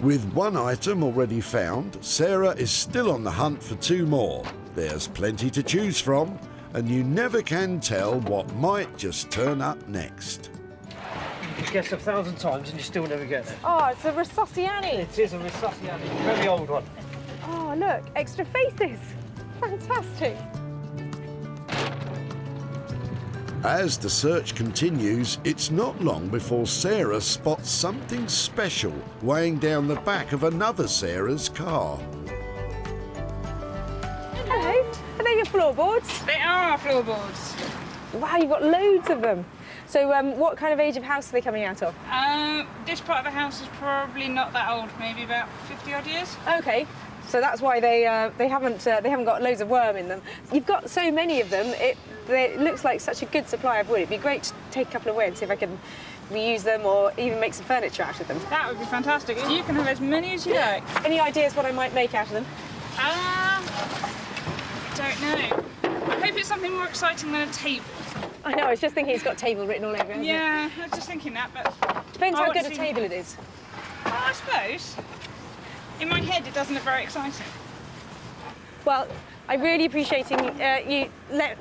With 1 item already found, Sarah is still on the hunt for 2 more. There's plenty to choose from, and you never can tell what might just turn up next. You guess 1,000 times and you still never get it. Oh, it's a Rissociani. It is a Rissociani, very old one. Oh, look, extra faces. Fantastic. As the search continues, it's not long before Sarah spots something special weighing down the back of another Sarah's car. Hello. Are they your floorboards? They are our floorboards. Wow, you've got loads of them. So what kind of age of house are they coming out of? This part of the house is probably not that old, maybe about 50 odd years. Okay. So that's why they haven't got loads of worm in them. You've got so many of them. It looks like such a good supply of wood. It'd be great to take a couple away and see if I can reuse them or even make some furniture out of them. That would be fantastic. You can have as many as you like. Any ideas what I might make out of them? Don't know. I hope it's something more exciting than a table. I know, I was just thinking it's got table written all over it. Yeah, I was just thinking that, but... Depends how good a table it is. Well, I suppose. In my head, it doesn't look very exciting. Well, I'm really appreciating you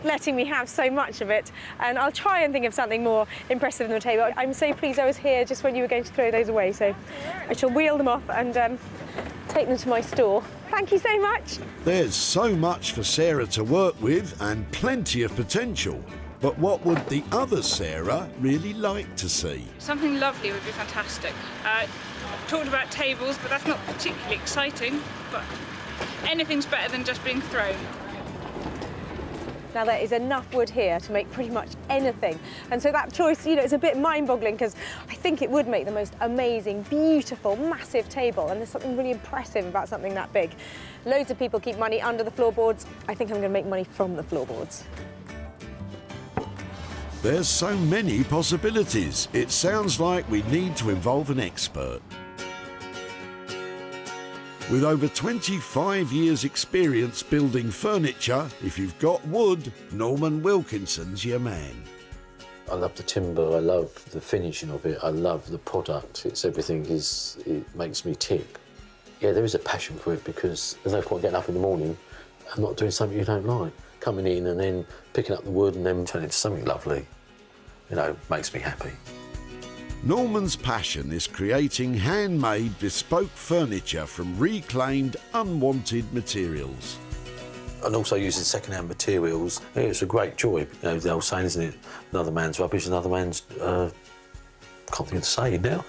letting me have so much of it, and I'll try and think of something more impressive than a table. I'm so pleased I was here just when you were going to throw those away, so I shall wheel them off and take them to my store. Thank you so much. There's so much for Sarah to work with and plenty of potential. But what would the other Sarah really like to see? Something lovely would be fantastic. Talked about tables, but that's not particularly exciting, but anything's better than just being thrown. Now there is enough wood here to make pretty much anything. And so that choice, is a bit mind-boggling because I think it would make the most amazing, beautiful, massive table. And there's something really impressive about something that big. Loads of people keep money under the floorboards. I think I'm going to make money from the floorboards. There's so many possibilities. It sounds like we need to involve an expert. With over 25 years' experience building furniture, if you've got wood, Norman Wilkinson's your man. I love the timber, I love the finishing of it, I love the product. It makes me tick. Yeah, there is a passion for it because there's no point getting up in the morning and not doing something you don't like. Coming in and then picking up the wood and then turning it into something lovely, makes me happy. Norman's passion is creating handmade, bespoke furniture from reclaimed, unwanted materials. And also using second-hand materials. It's a great joy. The old saying, isn't it? Another man's rubbish, another man's... can't think of the saying now.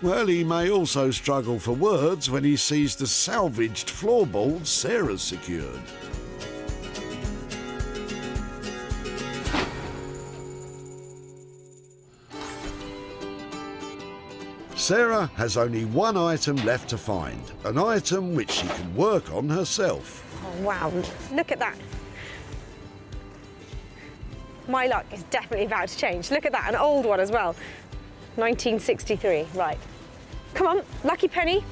Well, he may also struggle for words when he sees the salvaged floorboards Sarah's secured. Sarah has only one item left to find, an item which she can work on herself. Oh, wow, look at that. My luck is definitely about to change. Look at that, an old one as well. 1963, right. Come on, lucky penny.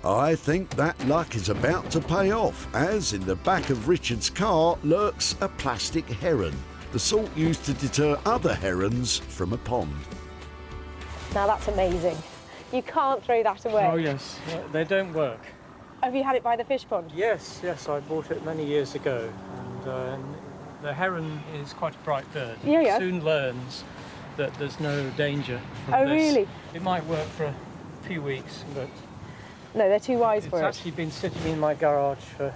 I think that luck is about to pay off, as in the back of Richard's car lurks a plastic heron, the sort used to deter other herons from a pond. Now that's amazing. You can't throw that away. Oh yes, they don't work. Have you had it by the fish pond? Yes, I bought it many years ago. And the heron is quite a bright bird. Yeah. It soon learns that there's no danger from Oh, this. really? It might work for a few weeks, but... No, they're too wise for it. It's actually been sitting in my garage for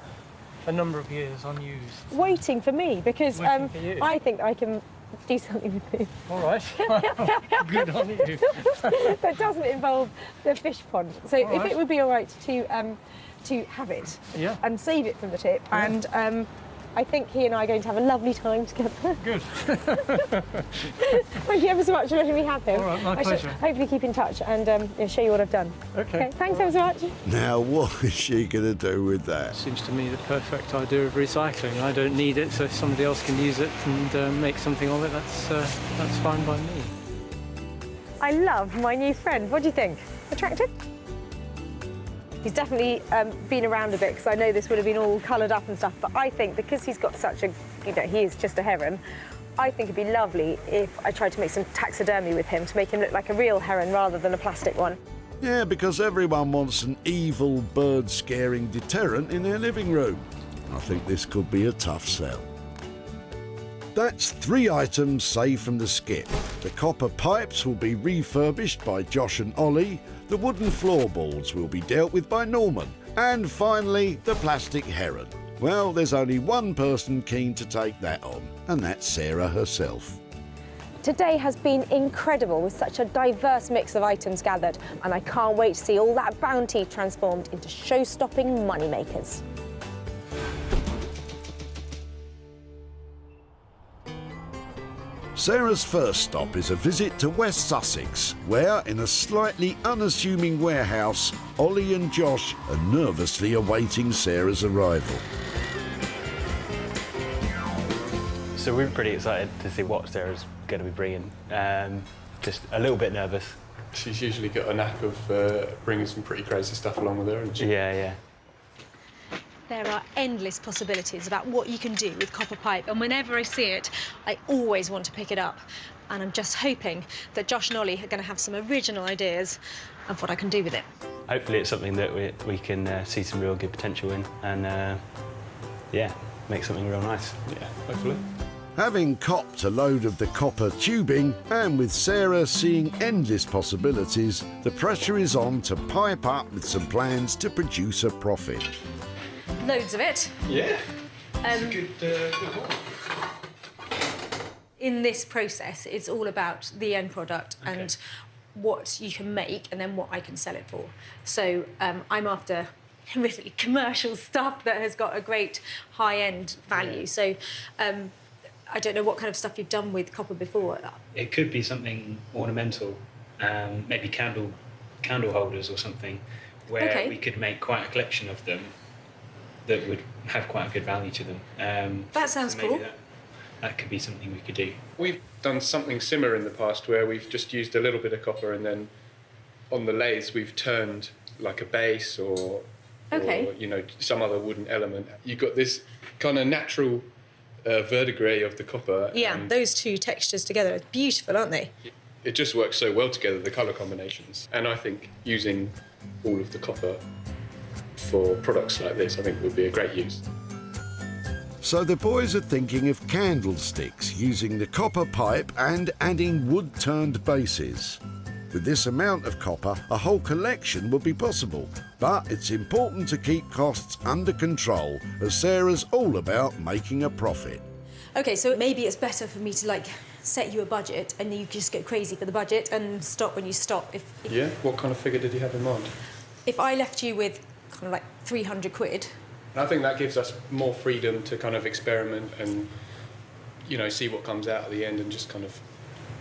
a number of years, unused. Waiting for me, because Waiting for you. I think I can do something with it. All right. Good on you. That doesn't involve the fish pond. So All if right. it would be all right to have it and save it from the tip, and I think he and I are going to have a lovely time together. Good. Thank you ever so much for letting me have him. All right, my I pleasure. shall hopefully keep in touch and show you what I've done. Okay. Thanks ever so much. Now, what is she going to do with that? Seems to me the perfect idea of recycling. I don't need it, so if somebody else can use it and make something of it, that's fine by me. I love my new friend. What do you think? Attractive? He's definitely been around a bit because I know this would have been all coloured up and stuff, but I think because he's got such a, he is just a heron, I think it'd be lovely if I tried to make some taxidermy with him to make him look like a real heron rather than a plastic one. Yeah, because everyone wants an evil bird-scaring deterrent in their living room. I think this could be a tough sell. That's 3 items saved from the skip. The copper pipes will be refurbished by Josh and Ollie, the wooden floorboards will be dealt with by Norman, and finally, the plastic heron. Well, there's only one person keen to take that on, and that's Sarah herself. Today has been incredible with such a diverse mix of items gathered, and I can't wait to see all that bounty transformed into show-stopping moneymakers. Sarah's first stop is a visit to West Sussex, where, in a slightly unassuming warehouse, Ollie and Josh are nervously awaiting Sarah's arrival. So we're pretty excited to see what Sarah's going to be bringing. Just a little bit nervous. She's usually got a knack of bringing some pretty crazy stuff along with her, hasn't she? Yeah, yeah. There are endless possibilities about what you can do with copper pipe, and whenever I see it, I always want to pick it up. And I'm just hoping that Josh and Ollie are going to have some original ideas of what I can do with it. Hopefully it's something that we can see some real good potential in and, yeah, make something real nice. Yeah, hopefully. Having copped a load of the copper tubing, and with Sarah seeing endless possibilities, the pressure is on to pipe up with some plans to produce a profit. Loads of it. Yeah. Good haul. In this process, it's all about the end product and what you can make and then what I can sell it for. So I'm after really commercial stuff that has got a great high-end value. So I don't know what kind of stuff you've done with copper before. It could be something ornamental, maybe candle holders or something, where we could make quite a collection of them that would have quite a good value to them. That sounds cool. That could be something we could do. We've done something similar in the past where we've just used a little bit of copper and then on the lathes we've turned like a base or you know, some other wooden element. You've got this kind of natural verdigris of the copper. Yeah, those two textures together are beautiful, aren't they? It just works so well together, the colour combinations. And I think using all of the copper for products like this, I think would be a great use. So the boys are thinking of candlesticks, using the copper pipe and adding wood-turned bases. With this amount of copper, a whole collection would be possible. But it's important to keep costs under control, as Sarah's all about making a profit. OK, so maybe it's better for me to, like, set you a budget and you just go crazy for the budget and stop when you stop. If yeah? What kind of figure did you have in mind? If I left you with kind of like 300 quid. I think that gives us more freedom to kind of experiment and, you know, see what comes out at the end and just kind of,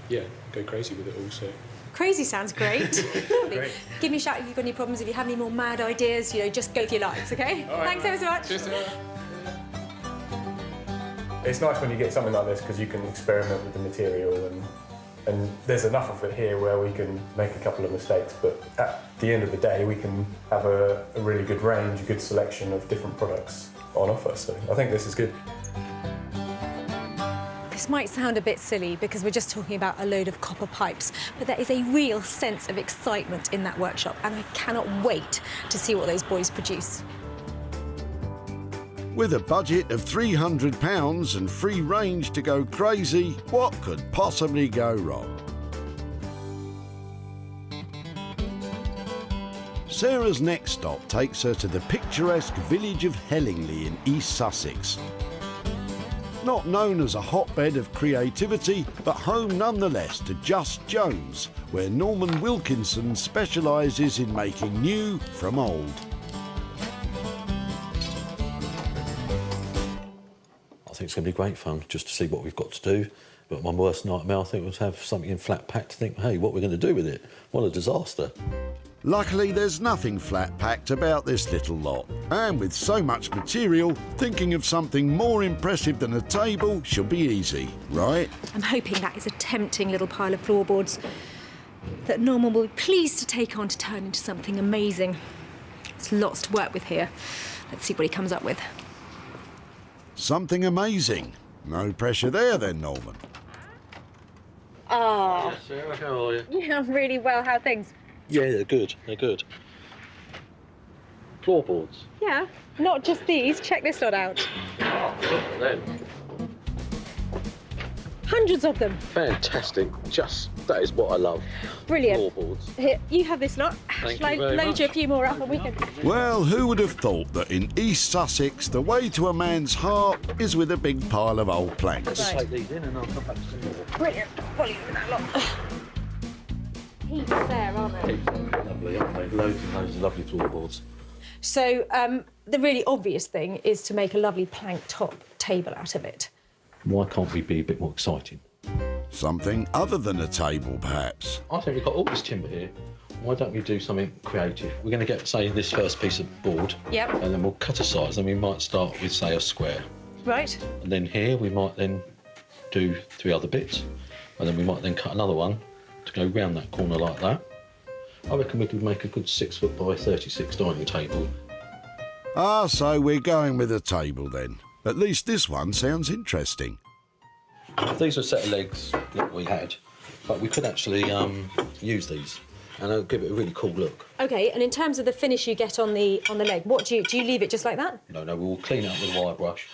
yeah, go crazy with it all, so. Crazy sounds great. Great. Give me a shout if you've got any problems, if you have any more mad ideas, you know, just go for your lives, OK? All right. Thanks ever so much. Cheers, Sarah. It's nice when you get something like this because you can experiment with the material and there's enough of it here where we can make a couple of mistakes, but at the end of the day we can have a really good range, a good selection of different products on offer, so I think this is good. This might sound a bit silly because we're just talking about a load of copper pipes, but there is a real sense of excitement in that workshop and I cannot wait to see what those boys produce. With a budget of £300 and free range to go crazy, what could possibly go wrong? Sarah's next stop takes her to the picturesque village of Hellingley in East Sussex. Not known as a hotbed of creativity, but home nonetheless to Just Jones, where Norman Wilkinson specialises in making new from old. I think it's going to be great fun just to see what we've got to do. But my worst nightmare, I think, was to have something in flat pack to think, hey, what are we going to do with it? What a disaster. Luckily, there's nothing flat-packed about this little lot. And with so much material, thinking of something more impressive than a table should be easy, right? I'm hoping that is a tempting little pile of floorboards that Norman will be pleased to take on to turn into something amazing. There's lots to work with here. Let's see what he comes up with. Something amazing. No pressure there then, Norman. Oh. Yes, Sarah, how are you? Yeah, I'm really well. How are things? Yeah, they're good. They're good. Floorboards. Yeah, not just these. Check this lot out. Oh, look at them. Hundreds of them. Fantastic. That is what I love. Brilliant. Floorboards. Here, you have this lot. Thank Shall you very I load much. you a few more up and we can... Well, who would have thought that in East Sussex, the way to a man's heart is with a big pile of old planks? Right. Take these in and I'll come back to some more. Brilliant. Volume in that lot. Heaps there, aren't they? Lovely, aren't they? Loads and loads of lovely floorboards. So the really obvious thing is to make a lovely plank top table out of it. Why can't we be a bit more exciting? Something other than a table, perhaps. I think we've got all this timber here. Why don't we do something creative? We're going to get, say, this first piece of board. Yep. And then we'll cut a size, and we might start with, say, a square. Right. And then here we might then do 3 other bits. And then we might then cut another one to go round that corner like that. I reckon we could make a good 6 foot by 36 dining table. Ah, so we're going with a table then. At least this one sounds interesting. These are a set of legs that we had, but we could actually use these, and it'll give it a really cool look. Okay, and in terms of the finish you get on the leg, what do you leave it just like that? No, we'll clean it up with a wire brush,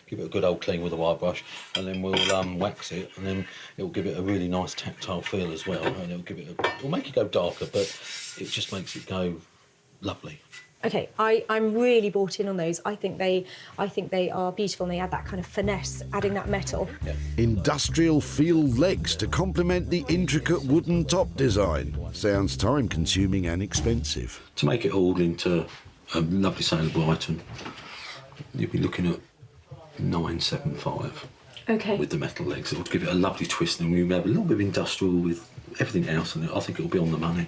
give it a good old clean with a wire brush, and then we'll wax it, and then it'll give it a really nice tactile feel as well, and it'll make it go darker, but it just makes it go lovely. Okay, I'm really bought in on those. I think they are beautiful and they add that kind of finesse, adding that metal. Yeah. Industrial feel legs to complement the intricate wooden top design. Sounds time-consuming and expensive. To make it all into a lovely saleable item, you'll be looking at $975. Okay. With the metal legs, it will give it a lovely twist, and we have a little bit of industrial with everything else, and I think it'll be on the money.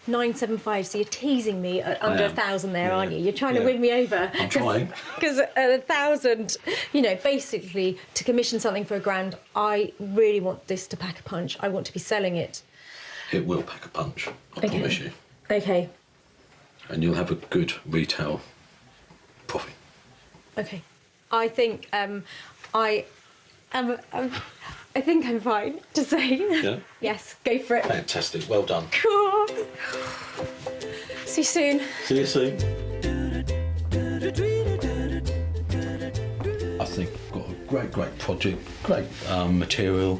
975, so you're teasing me at under 1,000 there, aren't you? You're trying to win me over. I'm trying. Because at 1,000, you know, basically, to commission something for £1,000, I really want this to pack a punch. I want to be selling it. It will pack a punch, I promise you. Okay. And you'll have a good retail profit. Okay. I think I think I'm fine to say. Yeah? Yes, go for it. Fantastic, well done. Cool. See you soon. See you soon. I think we've got a great project, great material.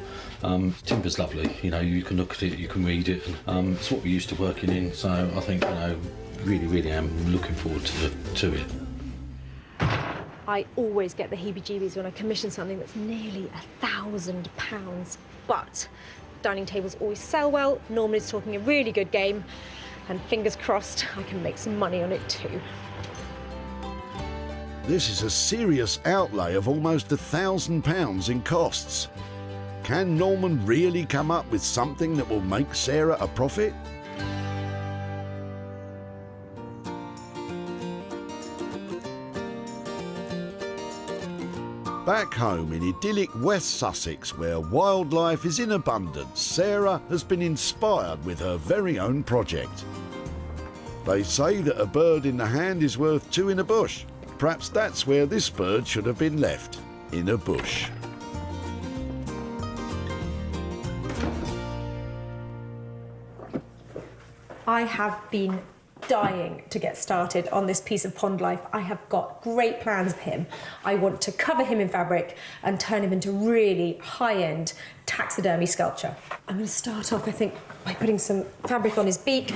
Timber's lovely, you know, you can look at it, you can read it, and it's what we're used to working in, so I think, you know, really am looking forward to it. I always get the heebie-jeebies when I commission something that's nearly £1,000. But dining tables always sell well. Norman's talking a really good game, and fingers crossed I can make some money on it too. This is a serious outlay of almost £1,000 in costs. Can Norman really come up with something that will make Sarah a profit? Back home in idyllic West Sussex, where wildlife is in abundance, Sarah has been inspired with her very own project. They say that a bird in the hand is worth 2 in a bush. Perhaps that's where this bird should have been left, in a bush. I have been dying to get started on this piece of pond life. I have got great plans for him. I want to cover him in fabric and turn him into really high-end taxidermy sculpture. I'm going to start off, I think, by putting some fabric on his beak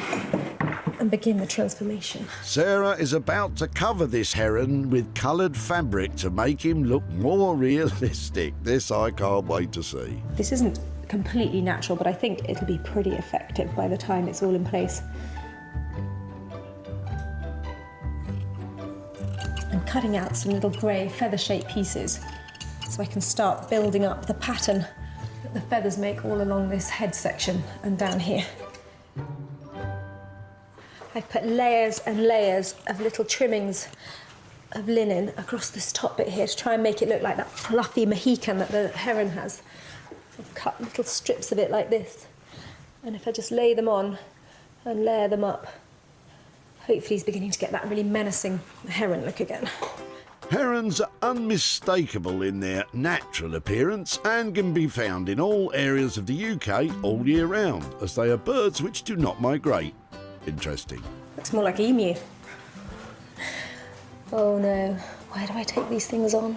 and begin the transformation. Sarah is about to cover this heron with coloured fabric to make him look more realistic. This I can't wait to see. This isn't completely natural, but I think it'll be pretty effective by the time it's all in place. I'm cutting out some little grey feather-shaped pieces so I can start building up the pattern that the feathers make all along this head section and down here. I've put layers and layers of little trimmings of linen across this top bit here to try and make it look like that fluffy Mohican that the heron has. I've cut little strips of it like this, and if I just lay them on and layer them up, hopefully he's beginning to get that really menacing heron look again. Herons are unmistakable in their natural appearance and can be found in all areas of the UK all year round, as they are birds which do not migrate. Interesting. Looks more like an emu. Oh no, where do I take these things on?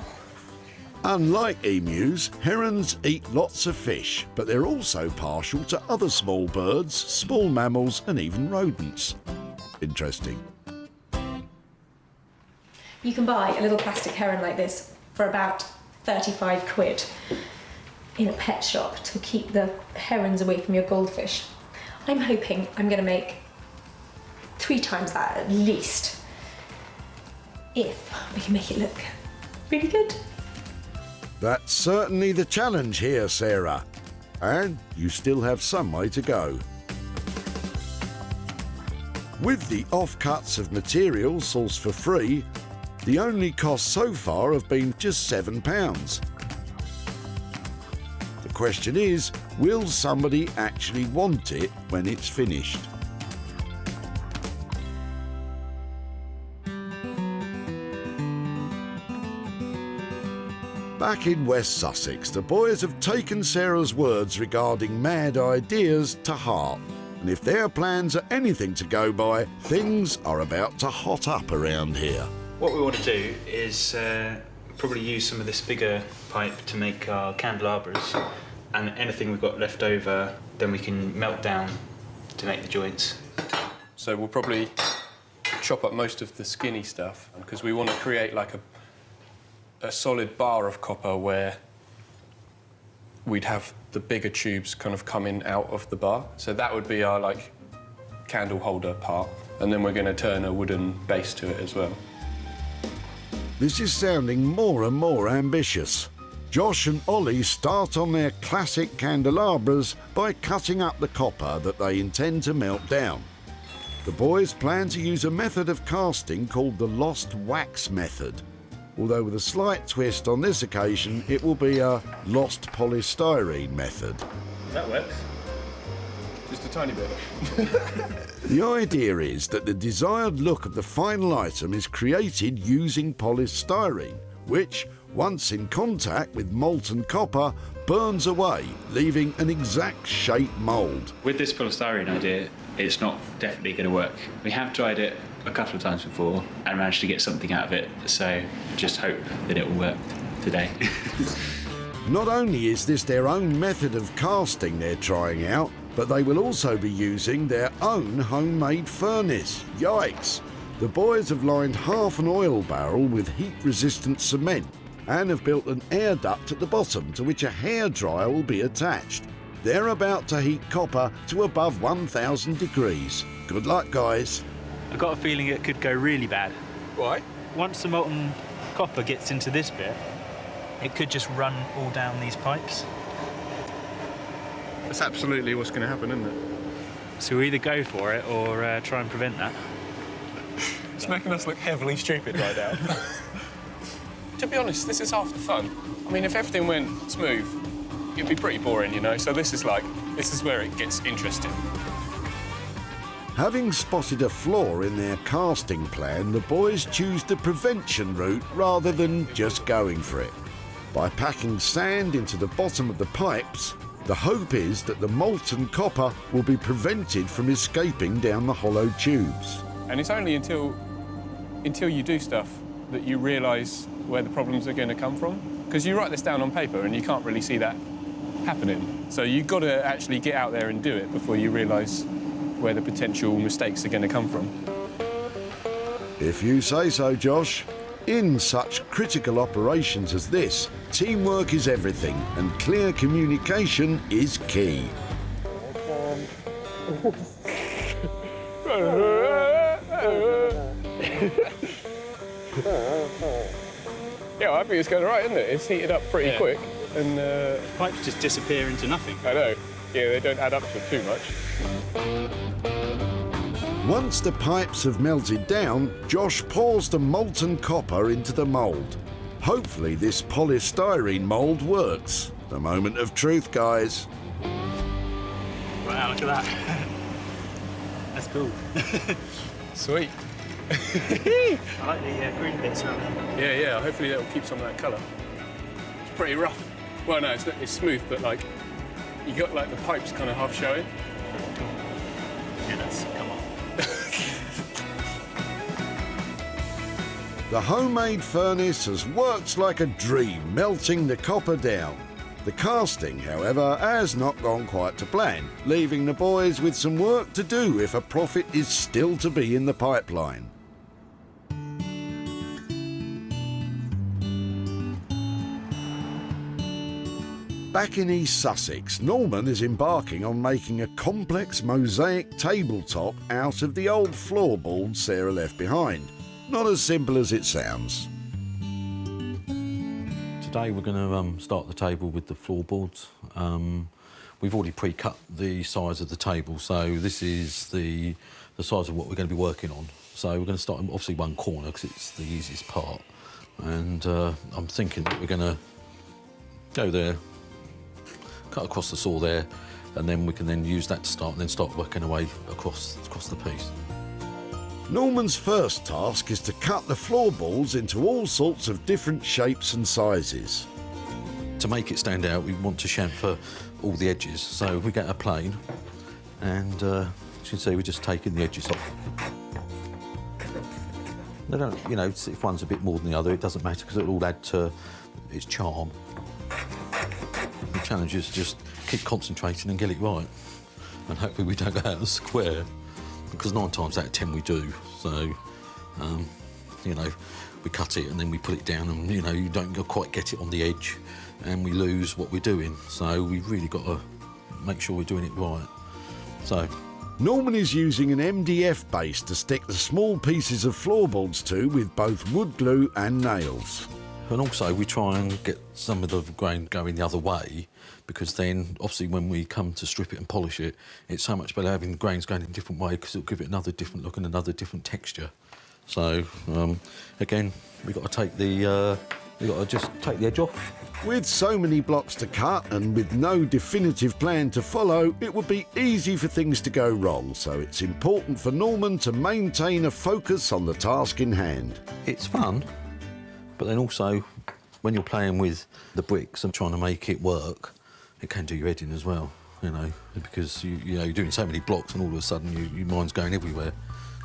Unlike emus, herons eat lots of fish, but they're also partial to other small birds, small mammals and even rodents. Interesting. You can buy a little plastic heron like this for about 35 quid in a pet shop to keep the herons away from your goldfish. I'm hoping I'm going to make 3 times that at least, if we can make it look really good. That's certainly the challenge here, Sarah. And you still have some way to go. With the offcuts of material sourced for free, the only costs so far have been just £7. The question is, will somebody actually want it when it's finished? Back in West Sussex, the boys have taken Sarah's words regarding mad ideas to heart. And if their plans are anything to go by, things are about to hot up around here. What we want to do is probably use some of this bigger pipe to make our candelabras, and anything we've got left over, then we can melt down to make the joints. So we'll probably chop up most of the skinny stuff, because we want to create like a solid bar of copper where we'd have the bigger tubes kind of coming out of the bar. So that would be our like candle holder part, and then we're going to turn a wooden base to it as well. This is sounding more and more ambitious. Josh and Ollie start on their classic candelabras by cutting up the copper that they intend to melt down. The boys plan to use a method of casting called the lost wax method, although with a slight twist on this occasion, it will be a lost polystyrene method. That works. Just a tiny bit. The idea is that the desired look of the final item is created using polystyrene, which, once in contact with molten copper, burns away, leaving an exact shape mould. With this polystyrene idea, it's not definitely going to work. We have tried it a couple of times before and managed to get something out of it, so just hope that it will work today. Not only is this their own method of casting they're trying out, but they will also be using their own homemade furnace. Yikes! The boys have lined half an oil barrel with heat-resistant cement and have built an air duct at the bottom to which a hairdryer will be attached. They're about to heat copper to above 1,000 degrees. Good luck, guys. I've got a feeling it could go really bad. Why? Once the molten copper gets into this bit, it could just run all down these pipes. That's absolutely what's going to happen, isn't it? So we either go for it or try and prevent that. It's making us look heavily stupid right now. To be honest, this is half the fun. I mean, if everything went smooth, it'd be pretty boring, you know? So this is where it gets interesting. Having spotted a flaw in their casting plan, the boys choose the prevention route rather than just going for it. By packing sand into the bottom of the pipes, the hope is that the molten copper will be prevented from escaping down the hollow tubes. And it's only until you do stuff that you realise where the problems are going to come from. Because you write this down on paper and you can't really see that happening. So you've got to actually get out there and do it before you realise where the potential mistakes are going to come from. If you say so, Josh. In such critical operations as this, teamwork is everything and clear communication is key. Yeah, I think it's going all right, isn't it? It's heated up pretty quick, and pipes just disappear into nothing. I know. Yeah, they don't add up to too much. Once the pipes have melted down, Josh pours the molten copper into the mould. Hopefully this polystyrene mould works. The moment of truth, guys. Wow, look at that. That's cool. Sweet. I like the green bits around there. Yeah, hopefully that'll keep some of that colour. It's pretty rough. Well, no, it's smooth, but like, you got like the pipes kind of half showing. Yeah, come on. The homemade furnace has worked like a dream, melting the copper down. The casting, however, has not gone quite to plan, leaving the boys with some work to do if a profit is still to be in the pipeline. Back in East Sussex, Norman is embarking on making a complex mosaic tabletop out of the old floorboards Sarah left behind. Not as simple as it sounds. Today we're going to start the table with the floorboards. We've already pre-cut the size of the table, so this is the size of what we're going to be working on. So we're going to start obviously one corner because it's the easiest part. And I'm thinking that we're going to go there, cut across the saw there, and then we can then use that to start and then start working away across the piece. Norman's first task is to cut the floorboards into all sorts of different shapes and sizes. To make it stand out, we want to chamfer all the edges. So we get a plane, and as you can see, we're just taking the edges off. They don't, you know, if one's a bit more than the other, it doesn't matter because it'll all add to its charm. The challenge is just keep concentrating and get it right, and hopefully we don't go out of square. Because 9 times out of 10 we do. So, you know, we cut it and then we pull it down and, you know, you don't quite get it on the edge and we lose what we're doing. So we've really got to make sure we're doing it right. So Norman is using an MDF base to stick the small pieces of floorboards to with both wood glue and nails. And also we try and get some of the grain going the other way, because then obviously when we come to strip it and polish it, it's so much better having the grains going in a different way because it'll give it another different look and another different texture. So again, we've got to take the just take the edge off. With so many blocks to cut and with no definitive plan to follow, it would be easy for things to go wrong. So it's important for Norman to maintain a focus on the task in hand. It's fun, but then also when you're playing with the bricks and trying to make it work, it can do your head in as well, you know, because you know, you're doing so many blocks and all of a sudden your mind's going everywhere.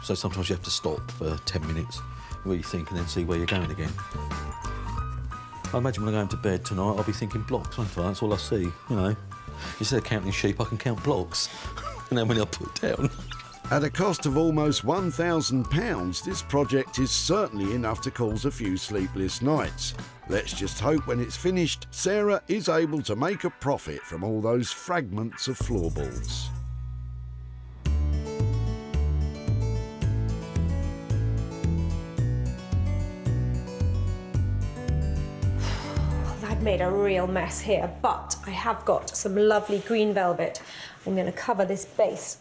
So sometimes you have to stop for 10 minutes, really think, and then see where you're going again. I imagine when I go into bed tonight, I'll be thinking blocks, won't I? That's all I see, you know. Instead of counting sheep, I can count blocks. And then when I put it down. At a cost of almost £1,000, this project is certainly enough to cause a few sleepless nights. Let's just hope when it's finished, Sarah is able to make a profit from all those fragments of floorboards. I've made a real mess here, but I have got some lovely green velvet. I'm going to cover this base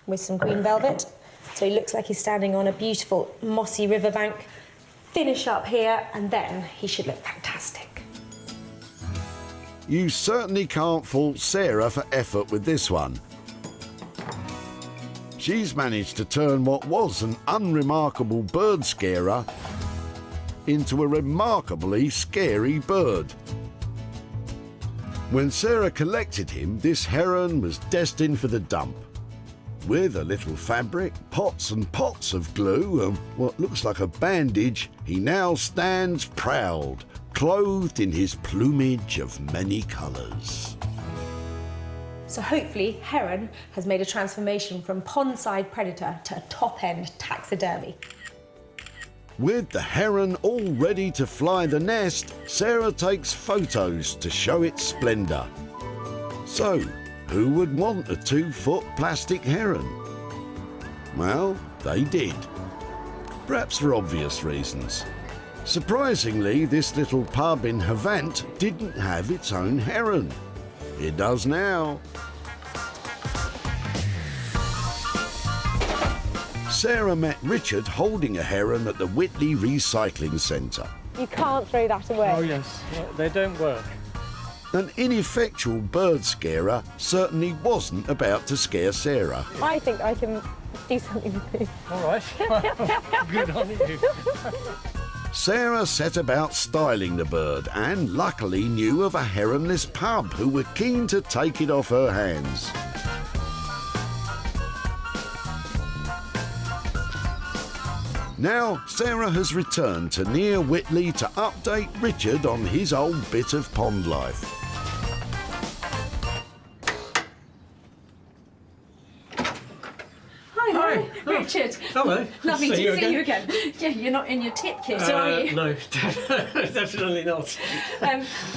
with some green velvet, so he looks like he's standing on a beautiful mossy riverbank. Finish up here, and then he should look fantastic. You certainly can't fault Sarah for effort with this one. She's managed to turn what was an unremarkable bird scarer into a remarkably scary bird. When Sarah collected him, this heron was destined for the dump. With a little fabric, pots and pots of glue, and what looks like a bandage, he now stands proud, clothed in his plumage of many colours. So hopefully Heron has made a transformation from pond-side predator to a top-end taxidermy. With the heron all ready to fly the nest, Sarah takes photos to show its splendour. So, who would want a 2-foot plastic heron? Well, they did. Perhaps for obvious reasons. Surprisingly, this little pub in Havant didn't have its own heron. It does now. Sarah met Richard holding a heron at the Whitley Recycling Center. You can't throw that away. Oh yes, they don't work. An ineffectual bird scarer certainly wasn't about to scare Sarah. I think I can do something with this. All right. Good on you. Sarah set about styling the bird and luckily knew of a heronless pub who were keen to take it off her hands. Now, Sarah has returned to near Whitley to update Richard on his old bit of pond life. Hi, Richard. Hello. Lovely to See see you you again. Yeah, you're not in your tip kit, are you? No, definitely not.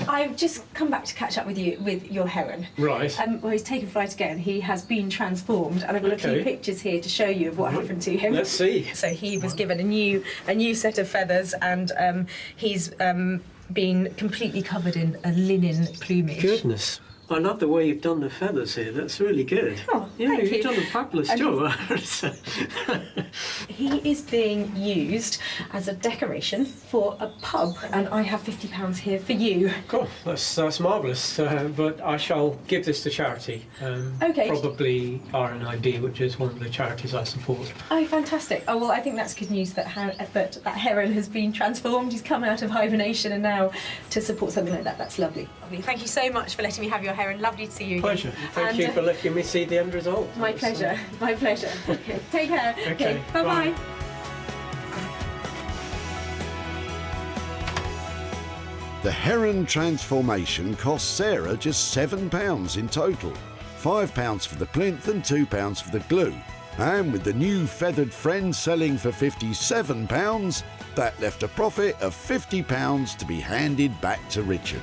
I've just come back to catch up with you with your heron. Right. Well, he's taken flight again. He has been transformed, and I've got a few Okay. pictures here to show you of what happened to him. Let's see. So he was given a new set of feathers, and he's been completely covered in a linen plumage. Goodness. I love the way you've done the feathers here. That's really good. Oh, yeah, thank you've you. done a fabulous And job. He is being used as a decoration for a pub, and I have £50 here for you. Cool, that's marvellous. But I shall give this to charity. Okay. Probably R&ID, which is one of the charities I support. Oh, fantastic. Oh, well, I think that's good news that that heron has been transformed. He's come out of hibernation, and now to support something like that, that's lovely. Thank you so much for letting me have your heron. Lovely to see you again. Pleasure. Thank you for letting me see the end result. My pleasure. My pleasure. Okay. Take care. Okay, Bye-bye. The heron transformation cost Sarah just £7 in total. £5 for the plinth and £2 for the glue. And with the new feathered friend selling for £57, that left a profit of £50 to be handed back to Richard.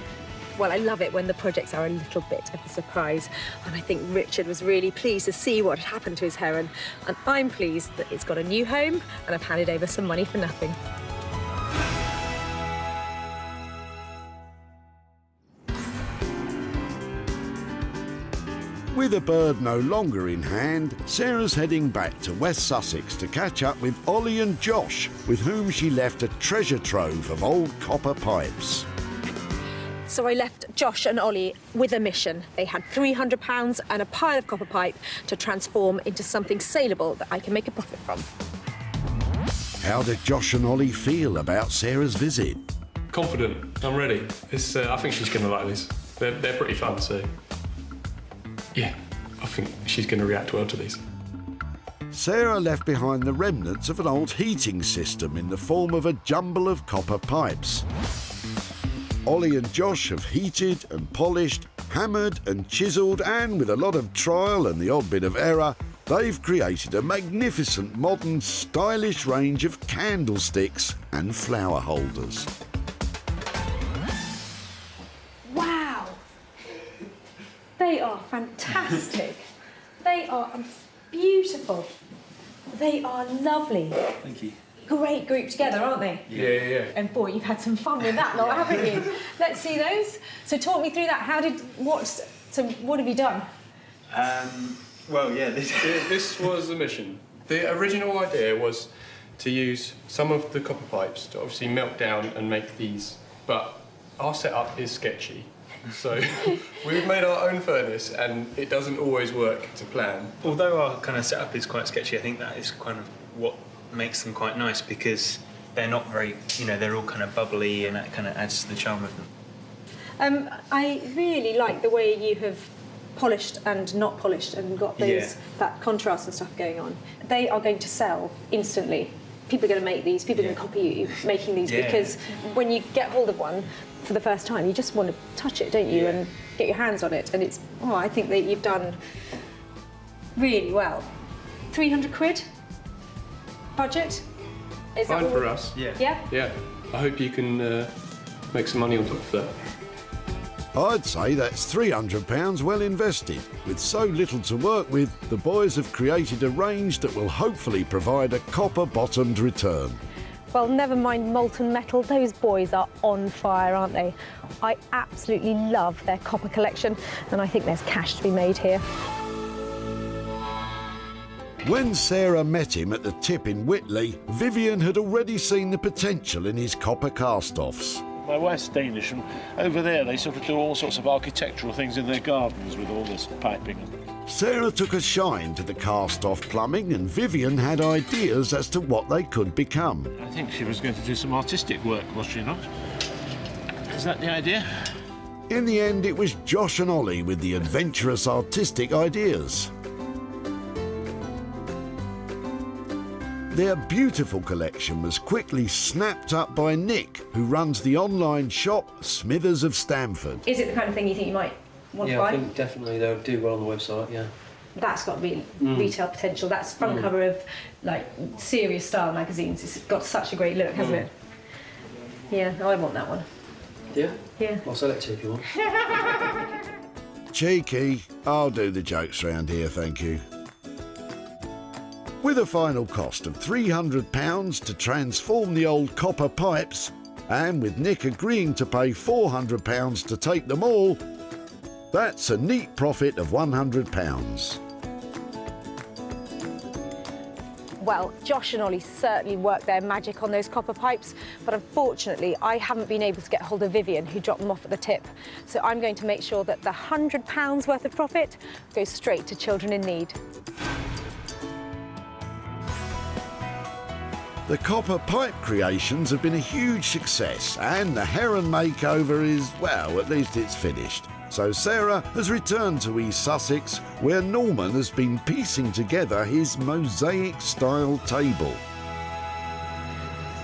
Well, I love it when the projects are a little bit of a surprise, and I think Richard was really pleased to see what had happened to his heron, and I'm pleased that it's got a new home and I've handed over some money for nothing. With a bird no longer in hand, Sarah's heading back to West Sussex to catch up with Ollie and Josh, with whom she left a treasure trove of old copper pipes. So I left Josh and Ollie with a mission. They had £300 and a pile of copper pipe to transform into something saleable that I can make a profit from. How did Josh and Ollie feel about Sarah's visit? Confident. I'm ready. I think she's going to like this. They're pretty fun, so... yeah, I think she's going to react well to these. Sarah left behind the remnants of an old heating system in the form of a jumble of copper pipes. Ollie and Josh have heated and polished, hammered and chiselled, and with a lot of trial and the odd bit of error, they've created a magnificent modern stylish range of candlesticks and flower holders. Wow! They are fantastic. They are beautiful. They are lovely. Thank you. Great group together, aren't they? Yeah. And boy, you've had some fun with that lot, haven't you? Let's see those. So talk me through that. What have you done? Well, yeah, This was the mission. The original idea was to use some of the copper pipes to obviously melt down and make these, but our setup is sketchy. So we've made our own furnace and it doesn't always work to plan. Although our kind of setup is quite sketchy, I think that is kind of what makes them quite nice, because they're not very, they're all kind of bubbly, and that kind of adds to the charm of them. I really like the way you have polished and not polished and got that contrast and stuff going on. They are going to sell instantly. People are going to make these, people are going to copy you making these, because when you get hold of one for the first time, you just want to touch it, don't you, and get your hands on it. And it's, I think that you've done really well. 300 quid budget? Is that Fine all? for us. Yeah? Yeah. I hope you can make some money on top of that. I'd say that's £300 well invested. With so little to work with, the boys have created a range that will hopefully provide a copper-bottomed return. Well, never mind molten metal, those boys are on fire, aren't they? I absolutely love their copper collection, and I think there's cash to be made here. When Sarah met him at the tip in Whitley, Vivian had already seen the potential in his copper cast-offs. My wife's Danish, and over there they sort of do all sorts of architectural things in their gardens with all this piping. Sarah took a shine to the cast-off plumbing, and Vivian had ideas as to what they could become. I think she was going to do some artistic work, was she not? Is that the idea? In the end, it was Josh and Ollie with the adventurous artistic ideas. Their beautiful collection was quickly snapped up by Nick, who runs the online shop Smithers of Stamford. Is it the kind of thing you think you might want to buy? I think definitely they'll do well on the website, yeah. That's got retail potential. That's front cover of like serious style magazines. It's got such a great look, hasn't it? Yeah, I want that one. Yeah? Yeah. I'll sell it to you if you want. Cheeky. I'll do the jokes round here, thank you. With a final cost of £300 to transform the old copper pipes, and with Nick agreeing to pay £400 to take them all, that's a neat profit of £100. Well, Josh and Ollie certainly worked their magic on those copper pipes, but unfortunately I haven't been able to get hold of Vivian, who dropped them off at the tip. So I'm going to make sure that the £100 worth of profit goes straight to children in need. The copper pipe creations have been a huge success, and the Heron makeover is, well, at least it's finished. So Sarah has returned to East Sussex, where Norman has been piecing together his mosaic-style table.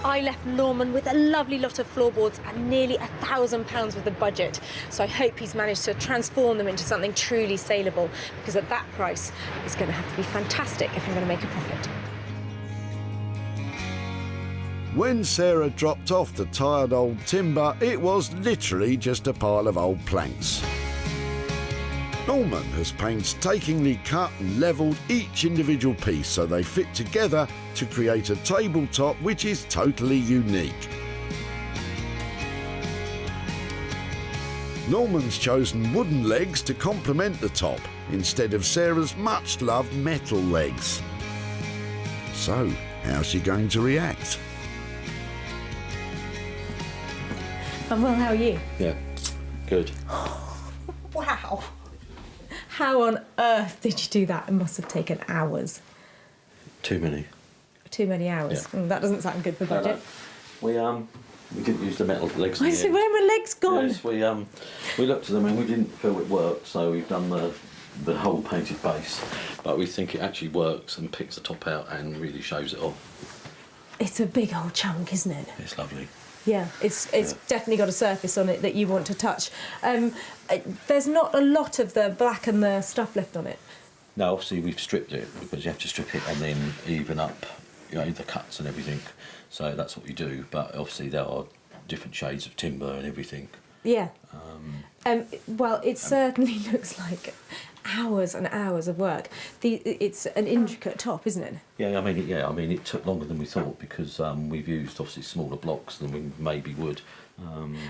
I left Norman with a lovely lot of floorboards and nearly £1,000 worth of budget. So I hope he's managed to transform them into something truly saleable, because at that price, it's going to have to be fantastic if I'm going to make a profit. When Sarah dropped off the tired old timber, it was literally just a pile of old planks. Norman has painstakingly cut and levelled each individual piece so they fit together to create a tabletop which is totally unique. Norman's chosen wooden legs to complement the top instead of Sarah's much-loved metal legs. So, how's she going to react? Well, how are you? Yeah, good. Wow. How on earth did you do that? It must have taken hours. Too many. Too many hours. Yeah. That doesn't sound good for budget. No. We didn't use the metal legs. I said, where are my legs gone? Yes, we looked at them and we didn't feel it worked, so we've done the whole painted base. But we think it actually works and picks the top out and really shows it off. It's a big old chunk, isn't it? It's lovely. Yeah, it's definitely got a surface on it that you want to touch. There's not a lot of the black and the stuff left on it. No, obviously we've stripped it because you have to strip it and then even up, the cuts and everything. So that's what we do. But obviously there are different shades of timber and everything. Yeah. Well, it certainly looks like hours and hours of work. It's an intricate top, isn't it? Yeah, I mean, it took longer than we thought because we've used obviously smaller blocks than we maybe would.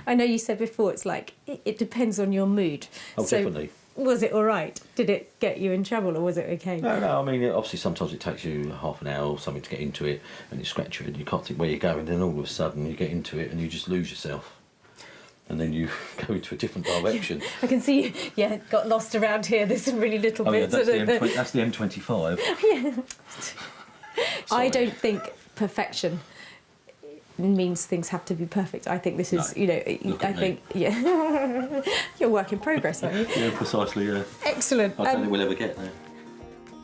I know you said before it's like it depends on your mood. Oh, so definitely. Was it all right? Did it get you in trouble, or was it okay? No. I mean, obviously sometimes it takes you half an hour or something to get into it, and you scratch it and you can't think where you're going. Then all of a sudden you get into it and you just lose yourself. And then you go into a different direction. I can see you got lost around here. There's some really little bits. Yeah, that's the M25. Yeah. I don't think perfection means things have to be perfect. I think this is, yeah. You're work in progress, aren't you? Yeah, precisely, yeah. Excellent. I don't think we'll ever get there.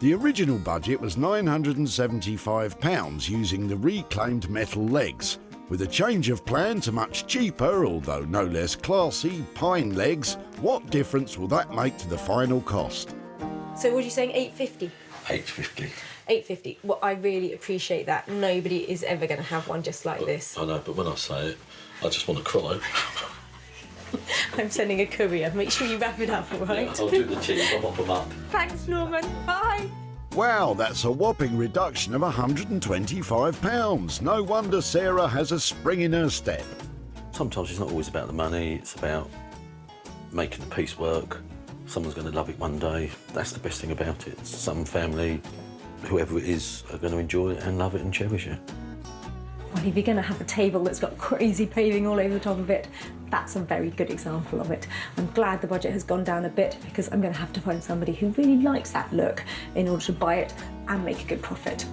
The original budget was £975 using the reclaimed metal legs. With a change of plan to much cheaper, although no less classy, pine legs, what difference will that make to the final cost? So what are you saying, £850? £850. £850. Well, I really appreciate that. Nobody is ever going to have one just like this. I know, but when I say it, I just want to cry. I'm sending a courier. Make sure you wrap it up, all right? Yeah, I'll do the cheese. I'll mop them up. Thanks, Norman. Bye. Wow, that's a whopping reduction of £125. No wonder Sarah has a spring in her step. Sometimes it's not always about the money, it's about making the piece work. Someone's going to love it one day. That's the best thing about it. Some family, whoever it is, are going to enjoy it and love it and cherish it. Well, if you're going to have a table that's got crazy paving all over the top of it, that's a very good example of it. I'm glad the budget has gone down a bit because I'm going to have to find somebody who really likes that look in order to buy it and make a good profit.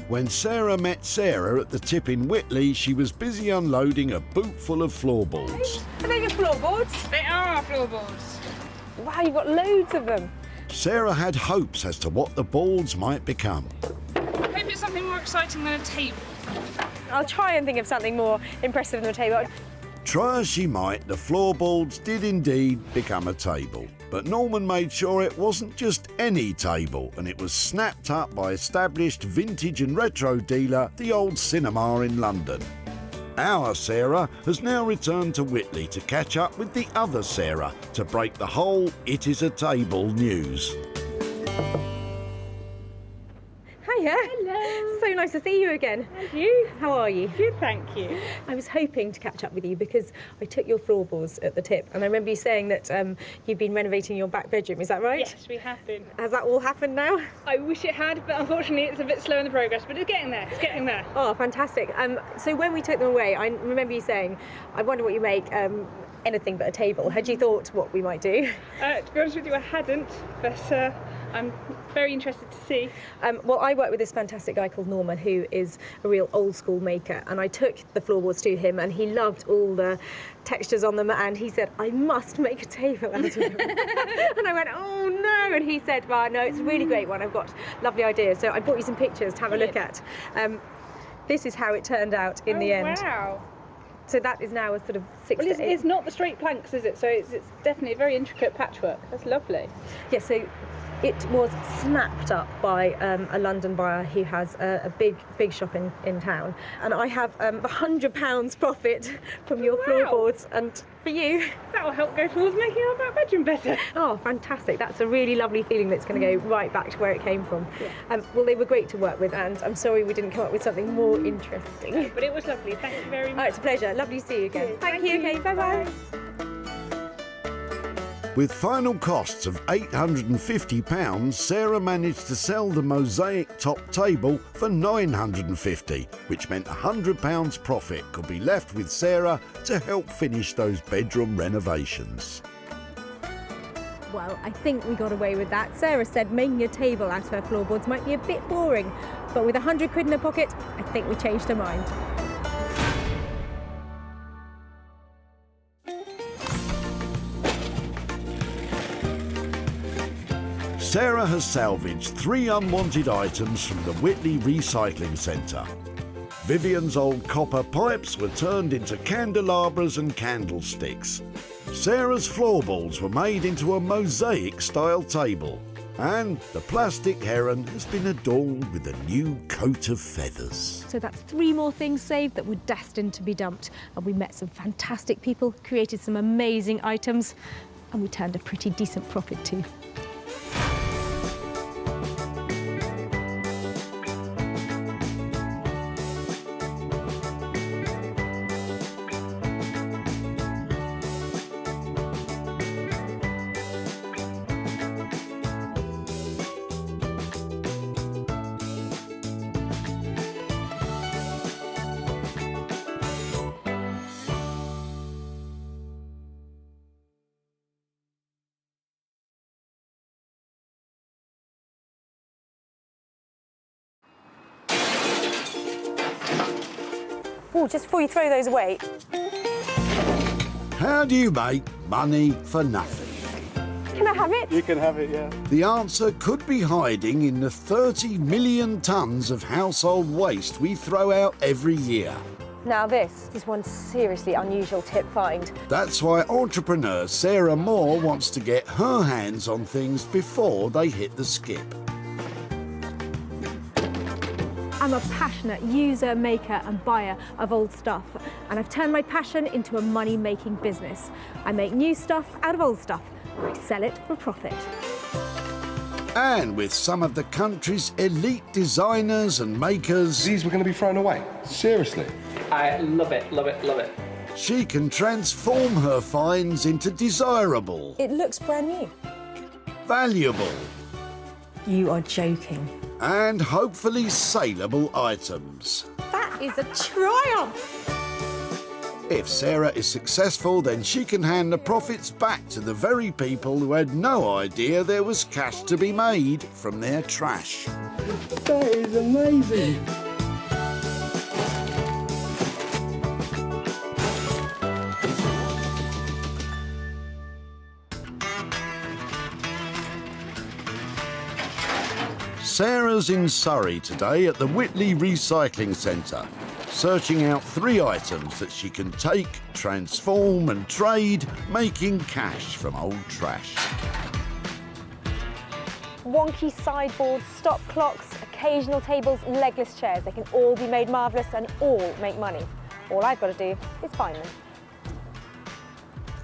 When Sarah met Sarah at the tip in Whitley, she was busy unloading a boot full of floorboards. Are they your floorboards? They are our floorboards. Wow, you've got loads of them. Sarah had hopes as to what the boards might become. Hope it's something more exciting than a table. I'll try and think of something more impressive than a table. Try as she might, the floorboards did indeed become a table. But Norman made sure it wasn't just any table, and it was snapped up by established vintage and retro dealer, the Old Cinema in London. Our Sarah has now returned to Whitley to catch up with the other Sarah to break the whole "it is a table" news. Hiya. Hello. So nice to see you again. And you? How are you? Good, thank you. I was hoping to catch up with you because I took your floorboards at the tip, and I remember you saying that you've been renovating your back bedroom. Is that right? Yes, we have been. Has that all happened now? I wish it had, but unfortunately it's a bit slow in the progress, but it's getting there, it's getting there. Oh, fantastic. So when we took them away, I remember you saying, I wonder what you make, anything but a table. Had you thought what we might do? To be honest with you, I hadn't, but I'm very interested to see. Well, I work with this fantastic guy called Norman, who is a real old school maker, and I took the floorboards to him, and he loved all the textures on them, and he said, I must make a table out of them. And I went, oh no, and he said, well, no, it's a really great one, I've got lovely ideas. So I brought you some pictures to have a look at. This is how it turned out in the end. Wow. So that is now a sort of 6 Well, to 8. it's not the straight planks, is it? So it's definitely a very intricate patchwork. That's lovely. Yeah, so it was snapped up by a London buyer who has a big shop in town, and I have £100 profit from your floorboards, and for you. That will help go towards making our back bedroom better. Oh, fantastic. That's a really lovely feeling that's going to go right back to where it came from. Yeah. Well, they were great to work with, and I'm sorry we didn't come up with something more interesting. But it was lovely. Thank you very much. Oh, it's a pleasure. Lovely to see you again. Thank you. Okay, bye-bye. With final costs of £850, Sarah managed to sell the mosaic top table for £950, which meant £100 profit could be left with Sarah to help finish those bedroom renovations. Well, I think we got away with that. Sarah said making a table out of her floorboards might be a bit boring, but with £100 in her pocket, I think we changed her mind. Sarah has salvaged 3 unwanted items from the Whitley Recycling Center. Vivian's old copper pipes were turned into candelabras and candlesticks. Sarah's floorboards were made into a mosaic-style table. And the plastic heron has been adorned with a new coat of feathers. So that's 3 more things saved that were destined to be dumped. And we met some fantastic people, created some amazing items, and we turned a pretty decent profit too. Oh, just before you throw those away. How do you make money for nothing? Can I have it? You can have it, yeah. The answer could be hiding in the 30 million tonnes of household waste we throw out every year. Now this is one seriously unusual tip find. That's why entrepreneur Sarah Moore wants to get her hands on things before they hit the skip. I'm a passionate user, maker and buyer of old stuff, and I've turned my passion into a money-making business. I make new stuff out of old stuff, and I sell it for profit. And with some of the country's elite designers and makers... These were going to be thrown away? Seriously? I love it, love it, love it. She can transform her finds into desirable... It looks brand new. Valuable... You are joking. And hopefully saleable items. That is a triumph! If Sarah is successful, then she can hand the profits back to the very people who had no idea there was cash to be made from their trash. That is amazing. Sarah's in Surrey today at the Whitley Recycling Center, searching out 3 items that she can take, transform and trade, making cash from old trash. Wonky sideboards, stop clocks, occasional tables, legless chairs. They can all be made marvellous and all make money. All I've got to do is find them.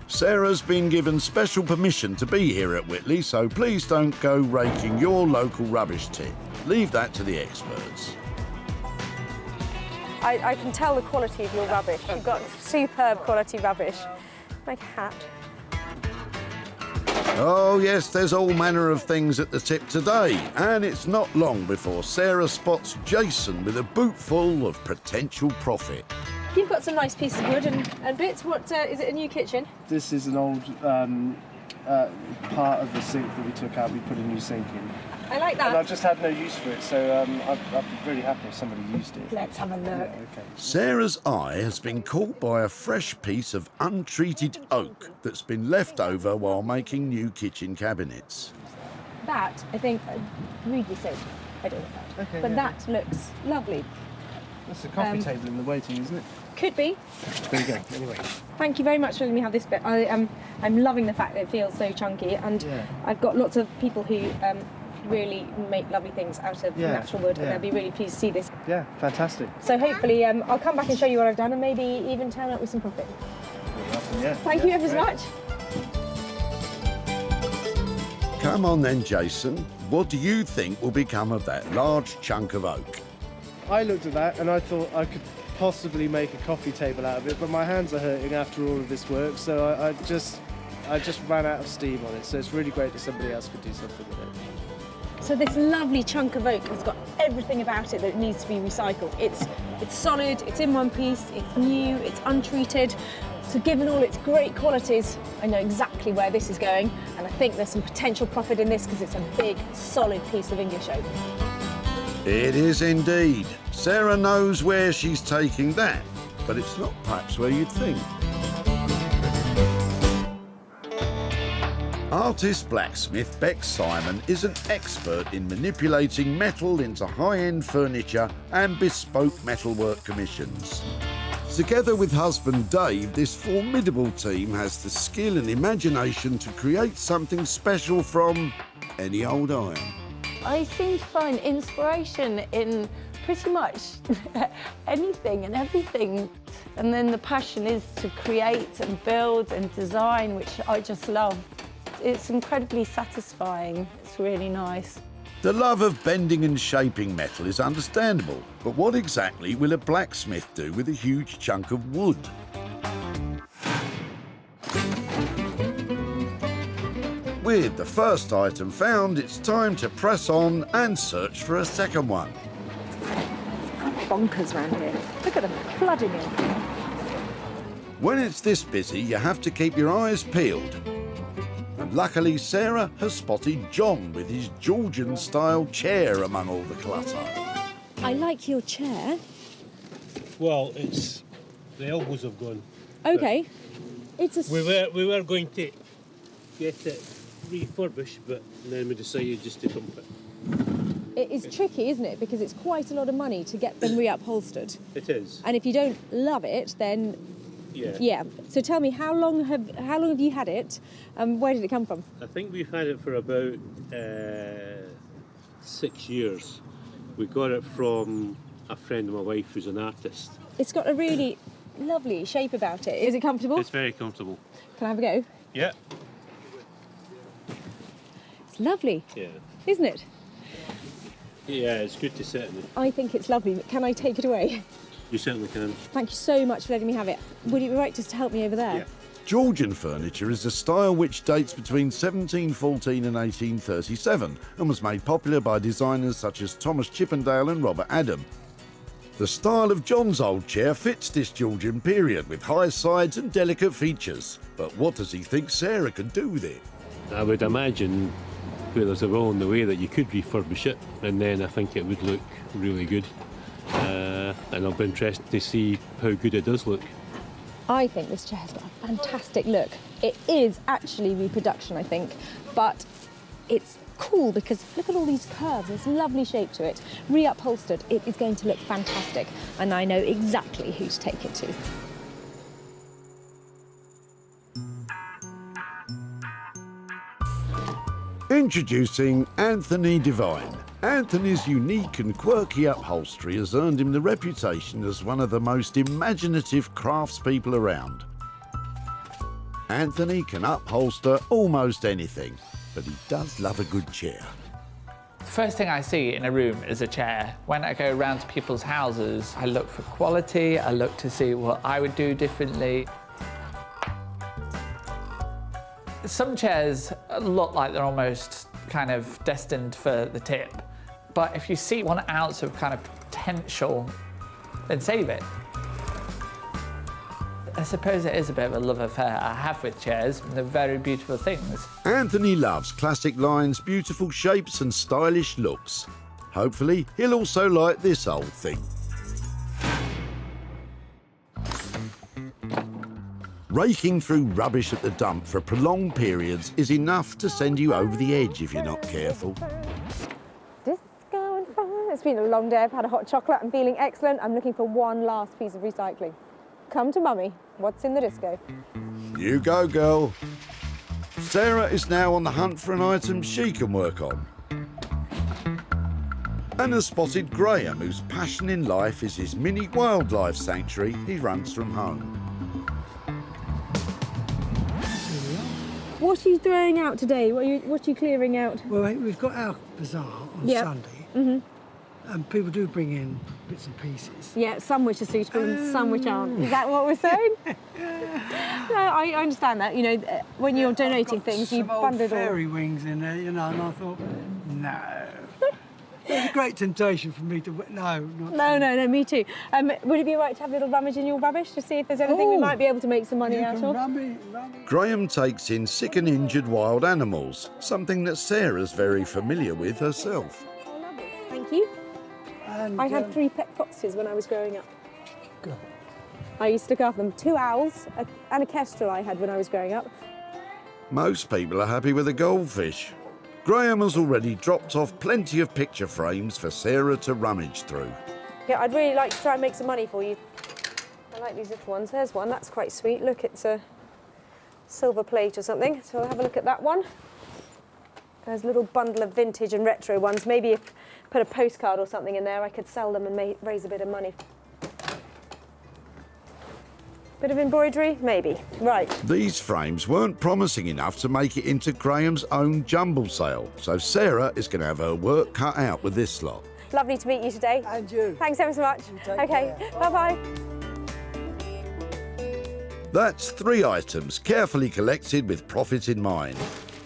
Sarah's been given special permission to be here at Whitley, so please don't go raking your local rubbish tip. Leave that to the experts. I can tell the quality of your rubbish. You've got superb quality rubbish. My hat. Oh yes, there's all manner of things at the tip today, and it's not long before Sarah spots Jason with a boot full of potential profit. You've got some nice pieces of wood and bits. What is it? A new kitchen? This is an old part of the sink that we took out. We put a new sink in. I like that. And I've just had no use for it, so I'd be really happy if somebody used it. Let's have a look. Yeah, okay. Sarah's eye has been caught by a fresh piece of untreated oak that's been left over while making new kitchen cabinets. That, I think, rudely so. I don't know that. Okay, but yeah. that looks lovely. That's a coffee table in the waiting, isn't it? Could be. There you go. Anyway. Thank you very much for letting me have this bit. I'm loving the fact that it feels so chunky, and Yeah. I've got lots of people who really make lovely things out of natural wood, and they'll be really pleased to see this. Yeah, fantastic. So hopefully I'll come back and show you what I've done, and maybe even turn up with some profit. Yeah. Thank you ever so much. Come on then, Jason. What do you think will become of that large chunk of oak? I looked at that and I thought I could possibly make a coffee table out of it, but my hands are hurting after all of this work, so I just ran out of steam on it. So it's really great that somebody else could do something with it. So this lovely chunk of oak has got everything about it that needs to be recycled. It's solid, it's in one piece, it's new, it's untreated. So given all its great qualities, I know exactly where this is going, and I think there's some potential profit in this because it's a big, solid piece of English oak. It is indeed. Sarah knows where she's taking that, but it's not perhaps where you'd think. Artist blacksmith Beck Simon is an expert in manipulating metal into high-end furniture and bespoke metalwork commissions. Together with husband Dave, this formidable team has the skill and imagination to create something special from any old iron. I seem to find inspiration in pretty much anything and everything. And then the passion is to create and build and design, which I just love. It's incredibly satisfying. It's really nice. The love of bending and shaping metal is understandable, but what exactly will a blacksmith do with a huge chunk of wood? With the first item found, it's time to press on and search for a second one. Bonkers around here. Look at them flooding in. When it's this busy, you have to keep your eyes peeled. And luckily, Sarah has spotted John with his Georgian-style chair among all the clutter. I like your chair. Well, it's the elbows have gone. Okay. It's a... We were going to get it refurbished, but then we decided just to dump it. It is tricky, isn't it? Because it's quite a lot of money to get them reupholstered. It is. And if you don't love it, then Yeah. So tell me, how long have you had it? Where did it come from? I think we've had it for about 6 years. We got it from a friend of my wife who's an artist. It's got a really lovely shape about it. Is it comfortable? It's very comfortable. Can I have a go? Yeah. It's lovely, Yeah. isn't it? Yeah, it's good to sit in it. I think it's lovely. Can I take it away? You certainly can. Thank you so much for letting me have it. Would it be right just to help me over there? Yeah. Georgian furniture is a style which dates between 1714 and 1837 and was made popular by designers such as Thomas Chippendale and Robert Adam. The style of John's old chair fits this Georgian period with high sides and delicate features. But what does he think Sarah could do with it? I would imagine where there's a will in the way that you could refurbish it, and then I think it would look really good. And I'll be interested to see how good it does look. I think this chair has got a fantastic look. It is actually reproduction, I think, but it's cool because look at all these curves. There's a lovely shape to it. Reupholstered, it is going to look fantastic, and I know exactly who to take it to. Introducing Anthony Devine. Anthony's unique and quirky upholstery has earned him the reputation as one of the most imaginative craftspeople around. Anthony can upholster almost anything, but he does love a good chair. The first thing I see in a room is a chair. When I go around to people's houses, I look for quality, I look to see what I would do differently. Some chairs look like they're almost kind of destined for the tip. But if you see 1 ounce of kind of potential, then save it. I suppose it is a bit of a love affair I have with chairs. They're very beautiful things. Anthony loves classic lines, beautiful shapes and stylish looks. Hopefully, he'll also like this old thing. Raking through rubbish at the dump for prolonged periods is enough to send you over the edge if you're not careful. Disco and fun. It's been a long day. I've had a hot chocolate. I'm feeling excellent. I'm looking for one last piece of recycling. Come to Mummy. What's in the disco? You go, girl. Sarah is now on the hunt for an item she can work on. And has spotted Graham, whose passion in life is his mini wildlife sanctuary he runs from home. What are you throwing out today? What are you clearing out? Well, we've got our bazaar on Sunday, and people do bring in bits and pieces. Yeah, some which are suitable and some which aren't. Is that what we're saying? No, I understand that. You know, when you're donating things, you bundle it all. Fairy wings in there, you know, and I thought, no. It's a great temptation for me to... No, me too. Would it be all right to have a little rummage in your rubbish to see if there's anything we might be able to make some money out of? Graham takes in sick and injured wild animals, something that Sarah's very familiar with herself. Thank you. I had 3 pet foxes when I was growing up. Good. I used to look after them. 2 owls and a kestrel I had when I was growing up. Most people are happy with a goldfish. Graham has already dropped off plenty of picture frames for Sarah to rummage through. Yeah, I'd really like to try and make some money for you. I like these little ones. There's one, that's quite sweet. Look, it's a silver plate or something. So I'll have a look at that one. There's a little bundle of vintage and retro ones. Maybe if put a postcard or something in there, I could sell them and raise a bit of money. Bit of embroidery? Maybe. Right. These frames weren't promising enough to make it into Graham's own jumble sale, so Sarah is going to have her work cut out with this lot. Lovely to meet you today. And you. Thanks ever so much. Okay, bye-bye. That's 3 items carefully collected with profit in mind.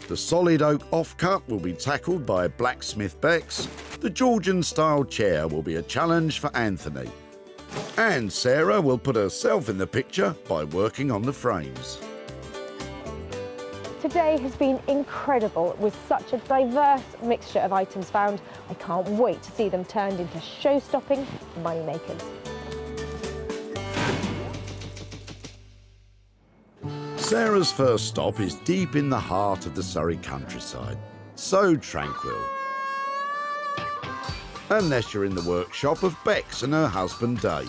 The solid oak offcut will be tackled by blacksmith Beex. The Georgian-style chair will be a challenge for Anthony. And Sarah will put herself in the picture by working on the frames. Today has been incredible with such a diverse mixture of items found. I can't wait to see them turned into show-stopping moneymakers. Sarah's first stop is deep in the heart of the Surrey countryside. So tranquil. Unless you're in the workshop of Bex and her husband Dave.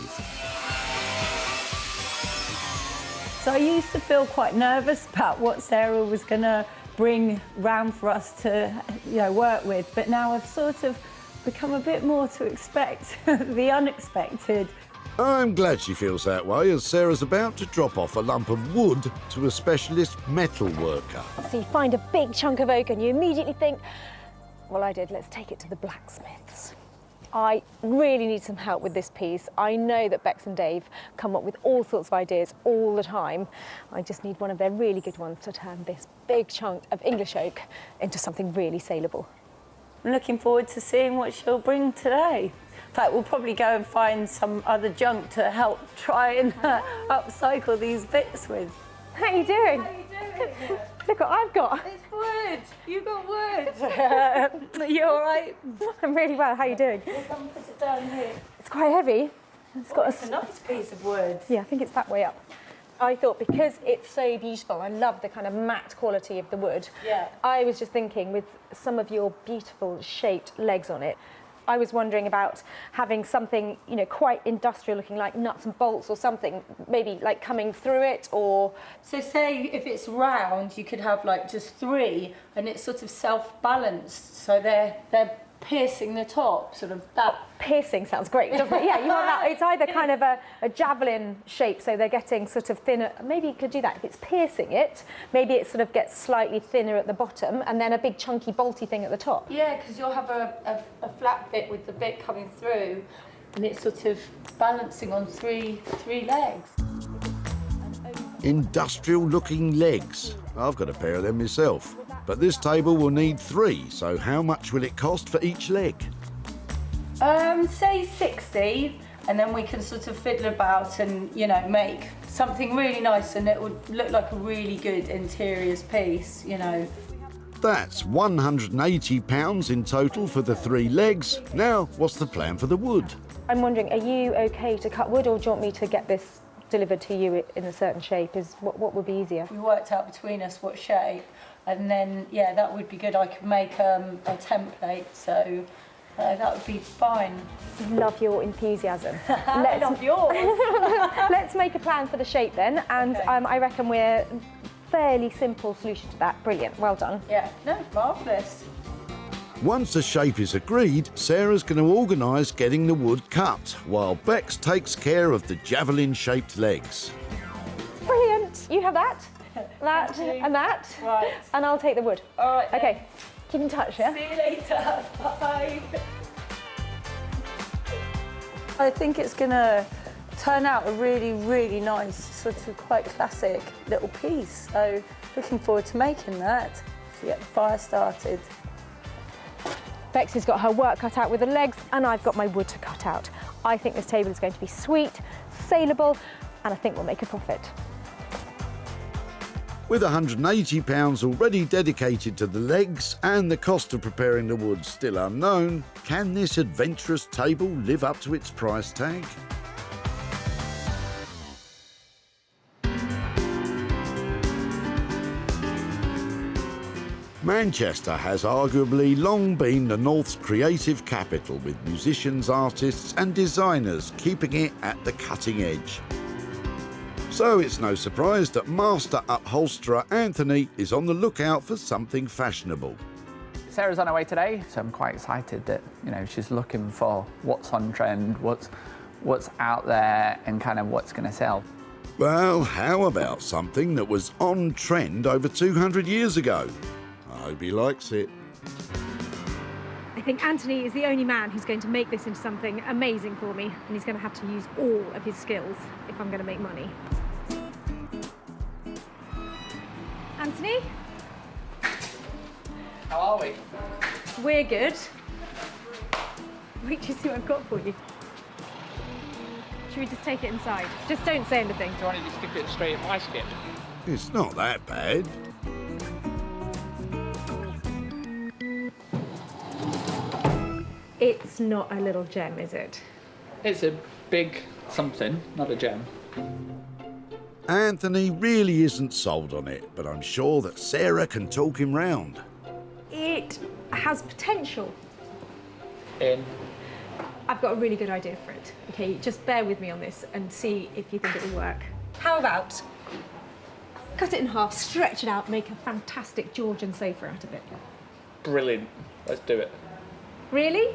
So I used to feel quite nervous about what Sarah was going to bring round for us to, work with, but now I've sort of become a bit more to expect the unexpected. I'm glad she feels that way, as Sarah's about to drop off a lump of wood to a specialist metal worker. So you find a big chunk of oak and you immediately think, well, I did, let's take it to the blacksmiths. I really need some help with this piece. I know that Bex and Dave come up with all sorts of ideas all the time. I just need one of their really good ones to turn this big chunk of English oak into something really saleable. I'm looking forward to seeing what she'll bring today. In fact, we'll probably go and find some other junk to help try and upcycle these bits with. How are you doing? Look what I've got. It's wood. You got wood. Are you all right? I'm really well. How are you doing? Come put it down here. It's quite heavy. It's got a nice piece of wood. Yeah, I think it's that way up. I thought because it's so beautiful, I love the kind of matte quality of the wood. Yeah. I was just thinking with some of your beautiful shaped legs on it, I was wondering about having something, you know, quite industrial looking like nuts and bolts or something, maybe like coming through it or... So say if it's round, you could have like just 3 and it's sort of self-balanced. So they're piercing the top, sort of that. Piercing sounds great, doesn't it? Yeah, you want that. It's either kind of a javelin shape, so they're getting sort of thinner. Maybe you could do that. If it's piercing it, maybe it sort of gets slightly thinner at the bottom and then a big chunky bolty thing at the top. Yeah, because you'll have a flat bit with the bit coming through and it's sort of balancing on three legs. Industrial-looking legs. I've got a pair of them myself. But this table will need 3, so how much will it cost for each leg? Say 60, and then we can sort of fiddle about and, you know, make something really nice and it would look like a really good interiors piece, you know. That's £180 in total for the 3 legs. Now, what's the plan for the wood? I'm wondering, are you okay to cut wood or do you want me to get this delivered to you in a certain shape? What would be easier? We worked out between us what shape. And then, yeah, that would be good. I could make a template, so that would be fine. Love your enthusiasm. I love yours. Let's make a plan for the shape then, and okay. I reckon we're fairly simple solution to that. Brilliant, well done. Yeah, no, marvellous. Once the shape is agreed, Sarah's going to organise getting the wood cut, while Bex takes care of the javelin-shaped legs. Brilliant, you have that. That and that, right. And I'll take the wood. All right. Okay, keep in touch, yeah? See you later. Bye. I think it's going to turn out a really, really nice, sort of quite classic little piece. So looking forward to making that. So get the fire started. Bex has got her work cut out with the legs, and I've got my wood to cut out. I think this table is going to be sweet, saleable, and I think we'll make a profit. With £180 already dedicated to the legs and the cost of preparing the wood still unknown, can this adventurous table live up to its price tag? Manchester has arguably long been the North's creative capital, with musicians, artists and designers keeping it at the cutting edge. So it's no surprise that master upholsterer Anthony is on the lookout for something fashionable. Sarah's on her way today, so I'm quite excited that, you know, she's looking for what's on trend, what's out there and kind of what's going to sell. Well, how about something that was on trend over 200 years ago? I hope he likes it. I think Anthony is the only man who's going to make this into something amazing for me, and he's going to have to use all of his skills if I'm going to make money. Anthony? How are we? We're good. Wait till you see what I've got for you. Should we just take it inside? Just don't say anything. Do you want to just stick it straight in my skip? It's not that bad. It's not a little gem, is it? It's a big something, not a gem. Anthony really isn't sold on it, but I'm sure that Sarah can talk him round. It has potential. I've got a really good idea for it. Okay, just bear with me on this and see if you think it will work. How about cut it in half, stretch it out, make a fantastic Georgian sofa out of it? Brilliant. Let's do it. Really?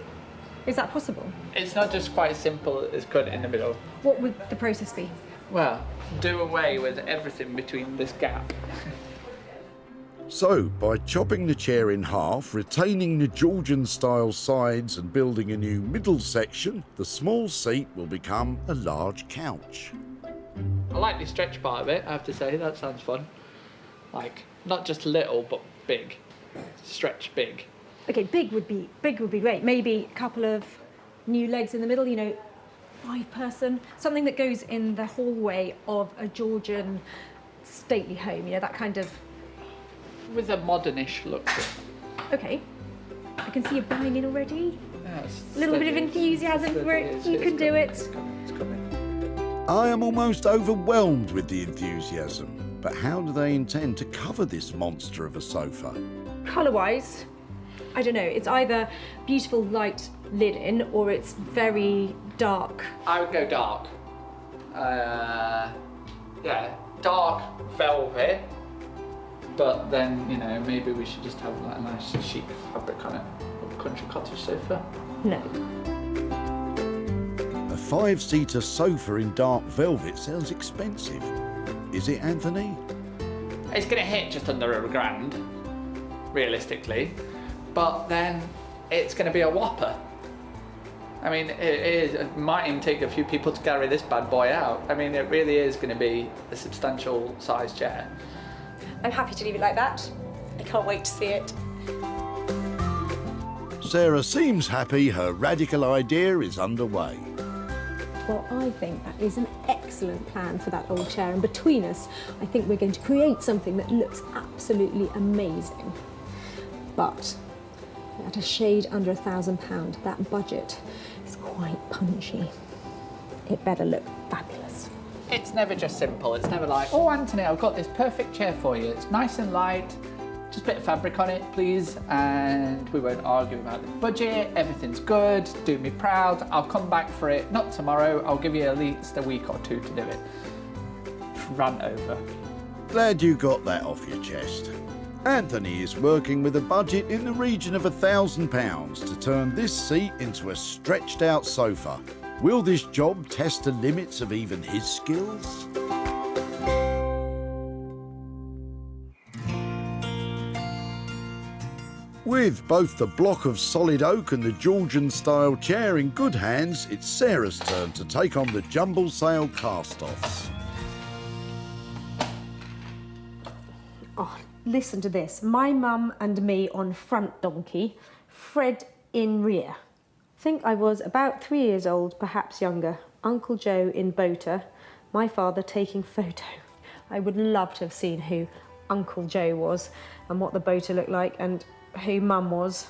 Is that possible? It's not just quite as simple as cut it in the middle. What would the process be? Well, do away with everything between this gap. So, by chopping the chair in half, retaining the Georgian-style sides and building a new middle section, the small seat will become a large couch. I like the stretch part of it, I have to say. That sounds fun. Like, not just little, but big. Stretch big. Okay, big would be great. Maybe a couple of new legs in the middle, you know, 5-person, something that goes in the hallway of a Georgian stately home, you know, that kind of... With a modernish look to it. Okay, I can see you buying in already. Yes, A little bit of enthusiasm for it, you can do it. I am almost overwhelmed with the enthusiasm, but how do they intend to cover this monster of a sofa? Colour-wise, I don't know, it's either beautiful light linen or it's very dark. I would go dark. Yeah, dark velvet. But then, you know, maybe we should just have like a nice chic fabric on it. A country cottage sofa. No. A 5-seater sofa in dark velvet sounds expensive. Is it, Anthony? It's going to hit just under £1,000, realistically. But then it's going to be a whopper. I mean, it might even take a few people to carry this bad boy out. I mean, it really is going to be a substantial size chair. I'm happy to leave it like that. I can't wait to see it. Sarah seems happy her radical idea is underway. Well, I think that is an excellent plan for that old chair, and between us, I think we're going to create something that looks absolutely amazing. But at a shade under £1,000, that budget is quite punchy. It better look fabulous. It's never just simple. It's never like, oh, Anthony, I've got this perfect chair for you. It's nice and light. Just a bit of fabric on it, please. And we won't argue about the budget. Everything's good. Do me proud. I'll come back for it. Not tomorrow. I'll give you at least a week or two to do it. Run over. Glad you got that off your chest. Anthony is working with a budget in the region of £1,000 to turn this seat into a stretched out sofa. Will this job test the limits of even his skills? With both the block of solid oak and the Georgian-style chair in good hands, it's Sarah's turn to take on the jumble sale cast-offs. Oh, listen to this. My mum and me on front donkey, Fred in rear. I think I was about 3 years old, perhaps younger. Uncle Joe in boater, my father taking photo. I would love to have seen who Uncle Joe was and what the boater looked like and who Mum was.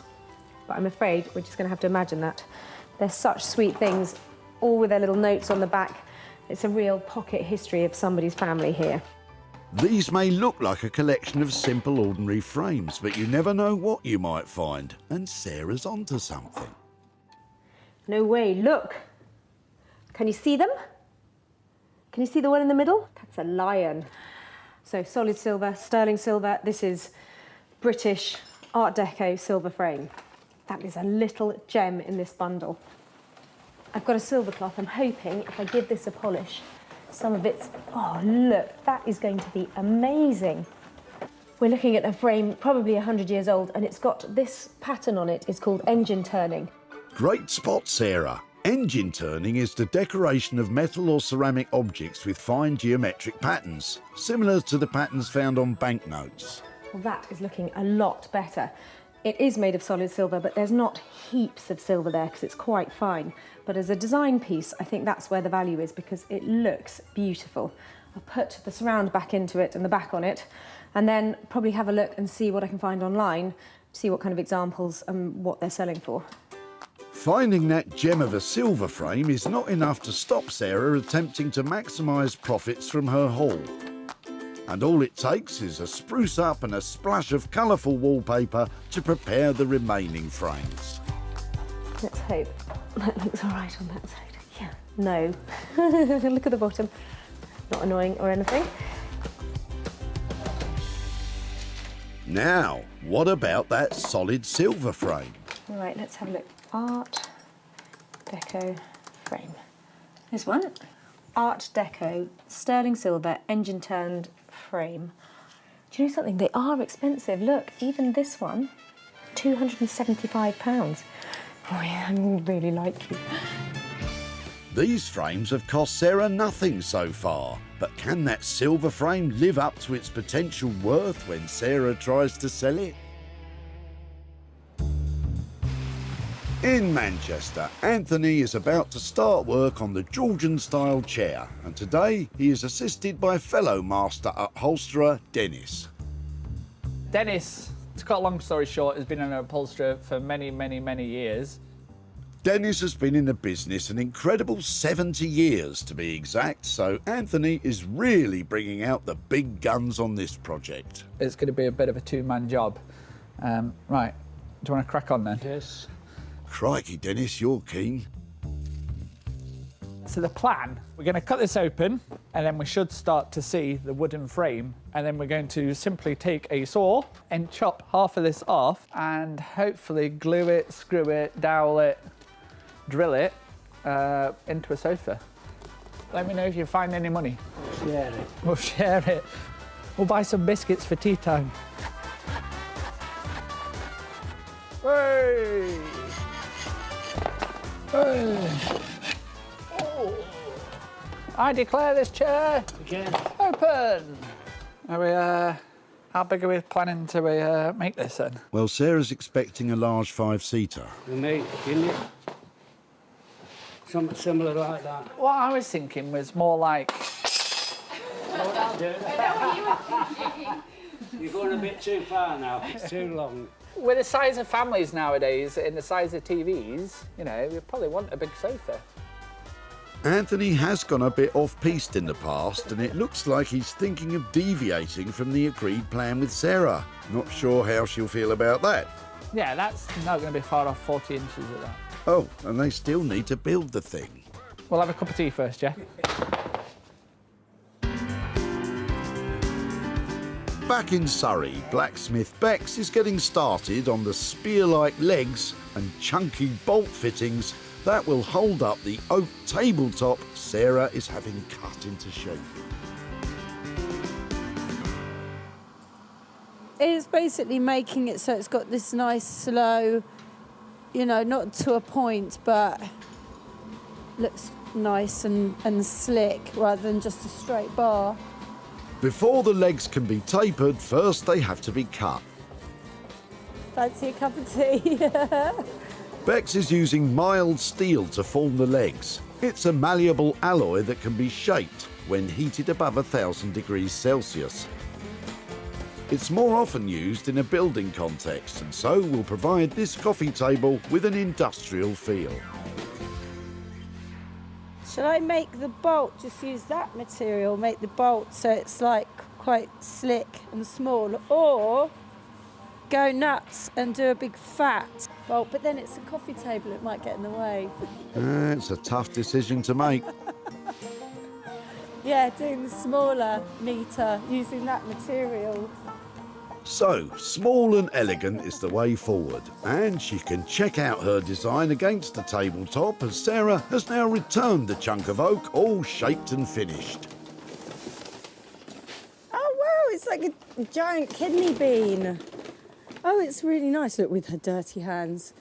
But I'm afraid we're just going to have to imagine that. They're such sweet things, all with their little notes on the back. It's a real pocket history of somebody's family here. These may look like a collection of simple, ordinary frames, but you never know what you might find, and Sarah's onto something. No way, look. Can you see them? Can you see the one in the middle? That's a lion. So solid silver, sterling silver. This is British Art Deco silver frame. That is a little gem in this bundle. I've got a silver cloth. I'm hoping if I give this a polish, some of it's, oh look, that is going to be amazing. We're looking at a frame probably 100 years old, and it's got this pattern on it. It's called engine turning. Great spot, Sarah. Engine turning is the decoration of metal or ceramic objects with fine geometric patterns, similar to the patterns found on banknotes. Well, that is looking a lot better. It is made of solid silver, but there's not heaps of silver there because it's quite fine. But as a design piece, I think that's where the value is because it looks beautiful. I'll put the surround back into it and the back on it, and then probably have a look and see what I can find online, see what kind of examples and what they're selling for. Finding that gem of a silver frame is not enough to stop Sarah attempting to maximise profits from her haul. And all it takes is a spruce up and a splash of colourful wallpaper to prepare the remaining frames. Let's hope that looks all right on that side. Yeah, no. Look at the bottom. Not annoying or anything. Now, what about that solid silver frame? All right, let's have a look. Art Deco frame. This one. Art Deco, sterling silver, engine turned frame. Do you know something? They are expensive. Look, even this one, £275. Oh yeah, I really like you. These frames have cost Sarah nothing so far, but can that silver frame live up to its potential worth when Sarah tries to sell it? In Manchester, Anthony is about to start work on the Georgian-style chair, and today he is assisted by fellow master upholsterer Dennis. Dennis, to cut a long story short, has been an upholsterer for many, many, many years. Dennis has been in the business an incredible 70 years to be exact, so Anthony is really bringing out the big guns on this project. It's going to be a bit of a two-man job. Right, do you want to crack on then? Yes. Crikey, Dennis, you're keen. So the plan, we're going to cut this open and then we should start to see the wooden frame, and then we're going to simply take a saw and chop half of this off and hopefully glue it, screw it, dowel it, drill it into a sofa. Let me know if you find any money. Share it. We'll share it. We'll buy some biscuits for tea time. Hey! Hey! Oh. I declare this chair open. Are we, how big are we planning to make this then? Well, Sarah's expecting a large 5-seater. We made, didn't it? Something similar like that. What I was thinking was more like... You're going a bit too far now. It's too long. With the size of families nowadays and the size of TVs, you know, you probably want a big sofa. Anthony has gone a bit off-piste in the past, and it looks like he's thinking of deviating from the agreed plan with Sarah. Not sure how she'll feel about that. Yeah, that's not going to be far off 40 inches of that. Oh, and they still need to build the thing. We'll have a cup of tea first, yeah? Back in Surrey, blacksmith Beex is getting started on the spear-like legs and chunky bolt fittings that will hold up the oak tabletop Sarah is having cut into shape. It's basically making it so it's got this nice slow, you know, not to a point, but looks nice and slick rather than just a straight bar. Before the legs can be tapered, first they have to be cut. Fancy a cup of tea? Beex is using mild steel to form the legs. It's a malleable alloy that can be shaped when heated above 1,000 degrees Celsius. It's more often used in a building context, and so will provide this coffee table with an industrial feel. Shall I make the bolt, just use that material, make the bolt so it's like quite slick and small, or go nuts and do a big fat bolt, but then it's a coffee table, it might get in the way. It's a tough decision to make. Yeah, doing the smaller, neater, using that material. So, small and elegant is the way forward, and she can check out her design against the tabletop as Sarah has now returned the chunk of oak all shaped and finished. Oh wow, it's like a giant kidney bean. Oh, it's really nice, look, with her dirty hands.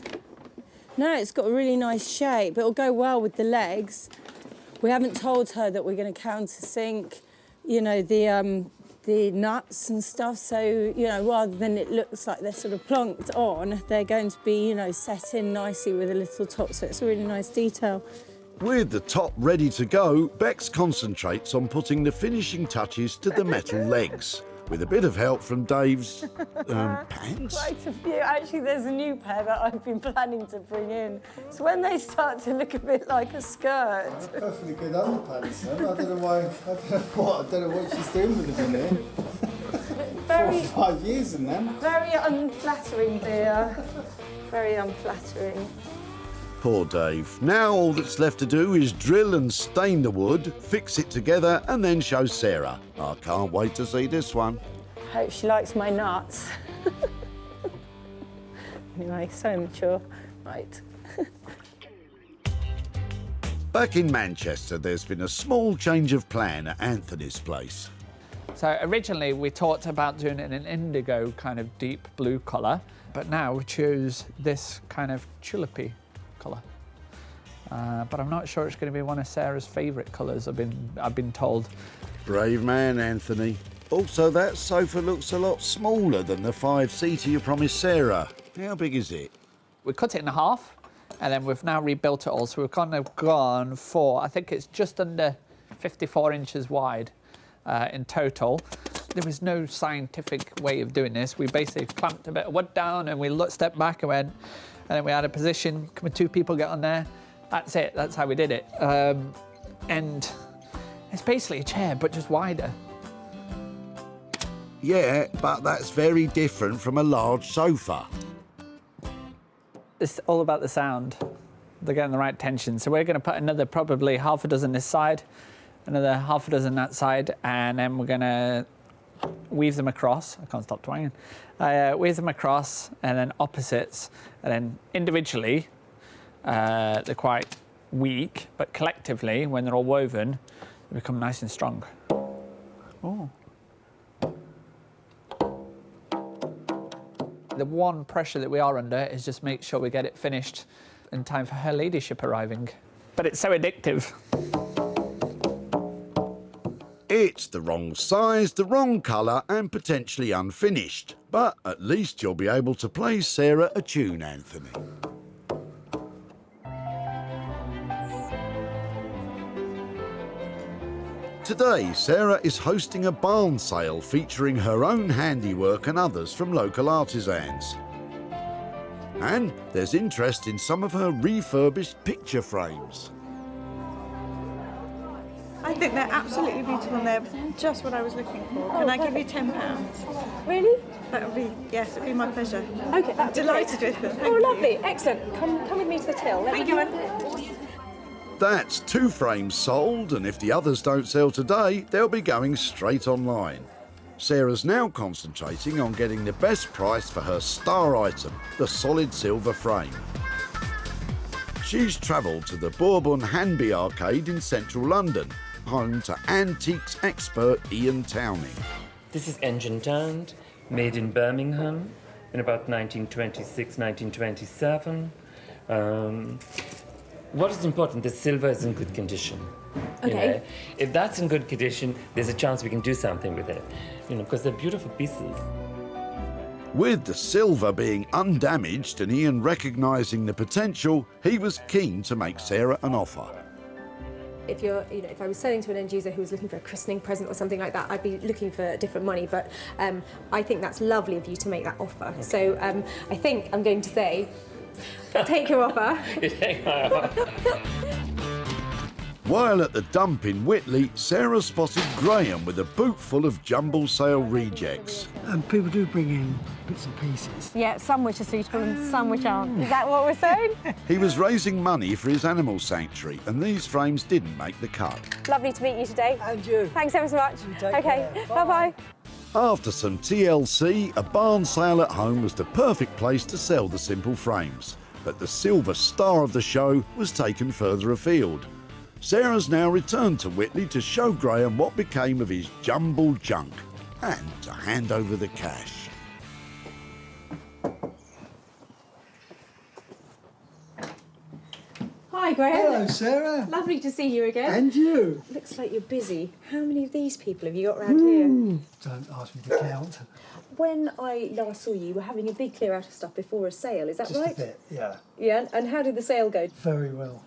No, it's got a really nice shape. It'll go well with the legs. We haven't told her that we're going to countersink, you know, the nuts and stuff, so, you know, rather than it looks like they're sort of plonked on, they're going to be, you know, set in nicely with a little top, so it's a really nice detail. With the top ready to go, Beex concentrates on putting the finishing touches to the metal legs, with a bit of help from Dave's pants. Quite a few. Actually, there's a new pair that I've been planning to bring in. So when they start to look a bit like a skirt. Perfectly good underpants, then. I don't know what she's doing with them in here. 4 or 5 years in them. Very unflattering, dear. Very unflattering. Poor Dave. Now all that's left to do is drill and stain the wood, fix it together, and then show Sarah. I can't wait to see this one. Hope she likes my nuts. Anyway, so mature. Right. Back in Manchester, there's been a small change of plan at Anthony's place. So originally we talked about doing it in an indigo kind of deep blue colour, but now we choose this kind of tulipy colour. But I'm not sure it's going to be one of Sarah's favourite colours, I've been told. Brave man, Anthony. Also, that sofa looks a lot smaller than the 5-seater you promised Sarah. How big is it? We cut it in half and then we've now rebuilt it all. So we've kind of gone for, I think it's just under 54 inches wide in total. There was no scientific way of doing this. We basically clamped a bit of wood down and we stepped back and went, and then we had a position, can 2 people get on there? That's it, that's how we did it. And it's basically a chair, but just wider. Yeah, but that's very different from a large sofa. It's all about the sound. They're getting the right tension. So we're going to put another probably half a dozen this side, another half a dozen that side, and then we're going to weave them across. I can't stop twanging. Weave them across, and then opposites, and then individually, they're quite weak, but collectively, when they're all woven, they become nice and strong. Oh. The one pressure that we are under is just make sure we get it finished in time for her ladyship arriving. But it's so addictive. It's the wrong size, the wrong colour and potentially unfinished. But at least you'll be able to play Sarah a tune, Anthony. Today, Sarah is hosting a barn sale featuring her own handiwork and others from local artisans. And there's interest in some of her refurbished picture frames. I think they're absolutely beautiful and they're just what I was looking for. Can I give you £10? Really? That would be, yes, it would be my pleasure. Okay, I'm delighted with them. Oh, lovely, excellent. Come with me to the till. Thank you. That's 2 frames sold, and if the others don't sell today, they'll be going straight online. Sarah's now concentrating on getting the best price for her star item, the solid silver frame. She's travelled to the Bourbon Hanby Arcade in central London, home to antiques expert Ian Towning. This is engine-turned, made in Birmingham in about 1926, 1927. What is important, the silver is in good condition. Okay. You know? If that's in good condition, there's a chance we can do something with it. You know, because they're beautiful pieces. With the silver being undamaged and Ian recognising the potential, he was keen to make Sarah an offer. If I was selling to an end user who was looking for a christening present or something like that, I'd be looking for different money. But I think that's lovely of you to make that offer. Okay. So I think I'm going to say, I'll take your offer. You take my offer. While at the dump in Whitley, Sarah spotted Graham with a boot full of jumble sale rejects. And people do bring in bits and pieces. Yeah, some which are suitable and some which aren't. Is that what we're saying? He was raising money for his animal sanctuary, and these frames didn't make the cut. Lovely to meet you today. And you. Thanks ever so much. Okay, bye-bye. After some TLC, a barn sale at home was the perfect place to sell the simple frames. But the silver star of the show was taken further afield. Sarah's now returned to Whitley to show Graham what became of his jumbled junk and to hand over the cash. Hi, Graham. Hello, Sarah. Lovely to see you again. And you. Looks like you're busy. How many of these people have you got around here? Don't ask me to count. When I last saw you, you were having a big clear out of stuff before a sale, is that Just right? a bit, yeah. Yeah, and how did the sale go? Very well.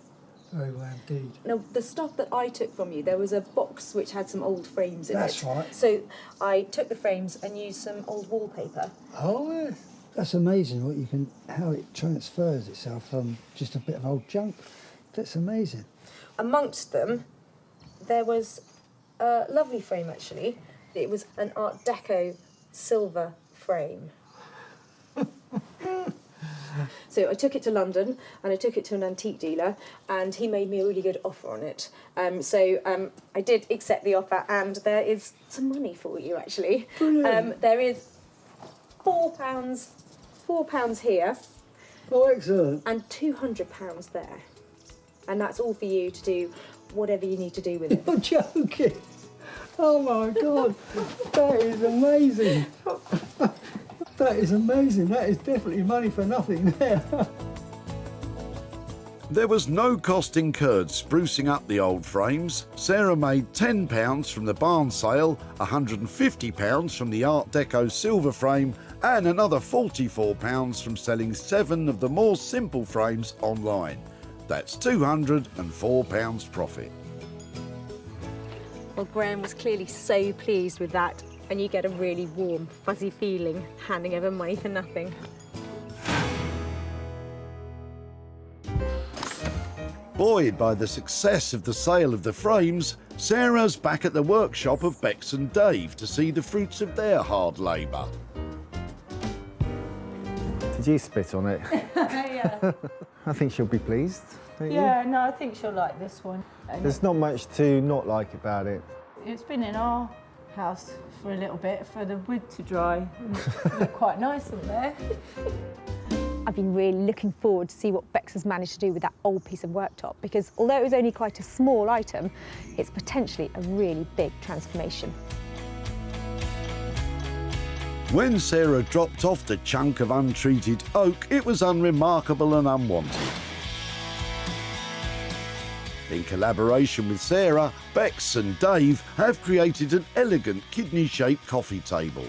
Very well indeed. Now, the stuff that I took from you, there was a box which had some old frames in it. That's right. So I took the frames and used some old wallpaper. Oh, yes. That's amazing what you can, how it transfers itself from just a bit of old junk. That's amazing. Amongst them, there was a lovely frame, actually. It was an Art Deco silver frame. So I took it to London and I took it to an antique dealer and he made me a really good offer on it. I did accept the offer and there is some money for you, actually. There is £4 here. Oh, excellent. And £200 there. And that's all for you to do whatever you need to do with it. You're joking. Oh my God, that is amazing. That is amazing. That is definitely money for nothing there. There was no cost incurred sprucing up the old frames. Sarah made £10 from the barn sale, £150 from the Art Deco silver frame, and another £44 from selling 7 of the more simple frames online. That's £204 profit. Well, Graham was clearly so pleased with that, and you get a really warm, fuzzy feeling handing over money for nothing. Buoyed by the success of the sale of the frames, Sarah's back at the workshop of Beex and Dave to see the fruits of their hard labour. Did you spit on it? Yeah. I think she'll be pleased, don't you? Yeah, no, I think she'll like this one. There's not much to not like about it. It's been in our house for a little bit for the wood to dry. And it looked quite nice in there. I've been really looking forward to see what Beex has managed to do with that old piece of worktop, because although it was only quite a small item, it's potentially a really big transformation. When Sarah dropped off the chunk of untreated oak, it was unremarkable and unwanted. In collaboration with Sarah, Beex and Dave have created an elegant kidney-shaped coffee table.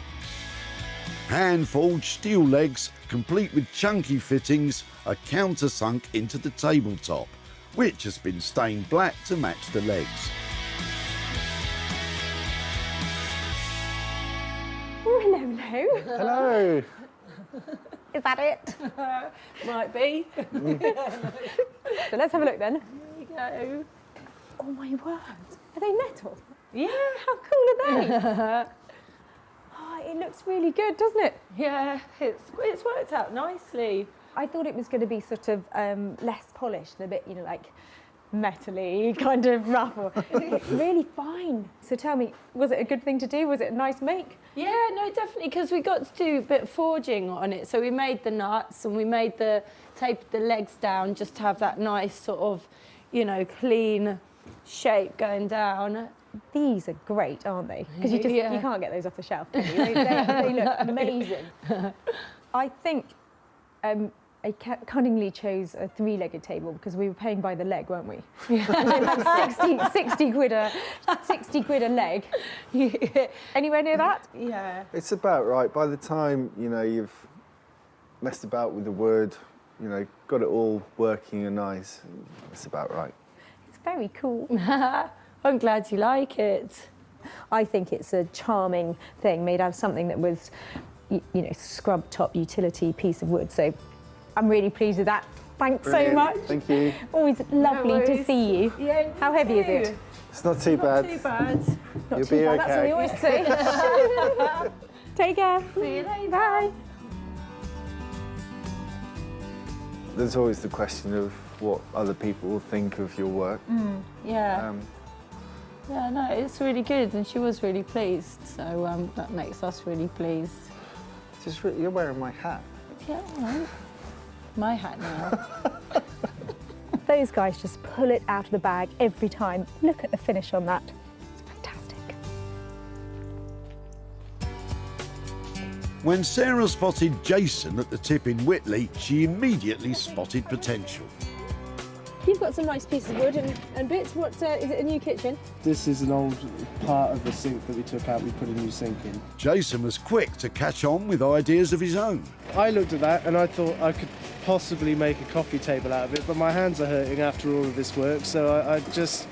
Hand-forged steel legs, complete with chunky fittings, are countersunk into the tabletop, which has been stained black to match the legs. Oh, hello, hello. Hello. Is that it? Might be. So let's have a look then. There you go. Oh my word, are they metal? Yeah. How cool are they? Oh, it looks really good, doesn't it? Yeah, it's worked out nicely. I thought it was going to be sort of less polished, a bit, you know, like metally, kind of rough. It's really fine. So tell me, was it a good thing to do? Was it a nice make? Yeah, no, definitely, because we got to do a bit of forging on it. So we made the nuts and we made taped the legs down just to have that nice sort of, you know, clean shape going down. These are great, aren't they? Because you can't get those off the shelf, can you? They look amazing. I think I cunningly chose a 3-legged table because we were paying by the leg, weren't we? Yeah. Like 60 quid a leg. Yeah. Anywhere near that? Yeah. It's about right. By the time, you know, you've messed about with the wood, you know, got it all working and nice, it's about right. It's very cool. I'm glad you like it. I think it's a charming thing made out of something that was, you know, scrub top utility piece of wood. So I'm really pleased with that. Thanks so much. Thank you. Always lovely to see you. Yeah, how heavy is it? It's not too bad. Not too bad. You'll be okay. That's what we always say. Take care. See you later. Bye. There's always the question of what other people will think of your work. Yeah. Yeah, no, it's really good, and she was really pleased, so that makes us really pleased. You're wearing my hat. Yeah, all right. My hat now. Those guys just pull it out of the bag every time. Look at the finish on that. It's fantastic. When Sarah spotted Jason at the tip in Whitley, she immediately spotted potential. You've got some nice pieces of wood and bits. What is it? A new kitchen? This is an old part of the sink that we took out. We put a new sink in. Jason was quick to catch on with ideas of his own. I looked at that and I thought I could possibly make a coffee table out of it, but my hands are hurting after all of this work, so I just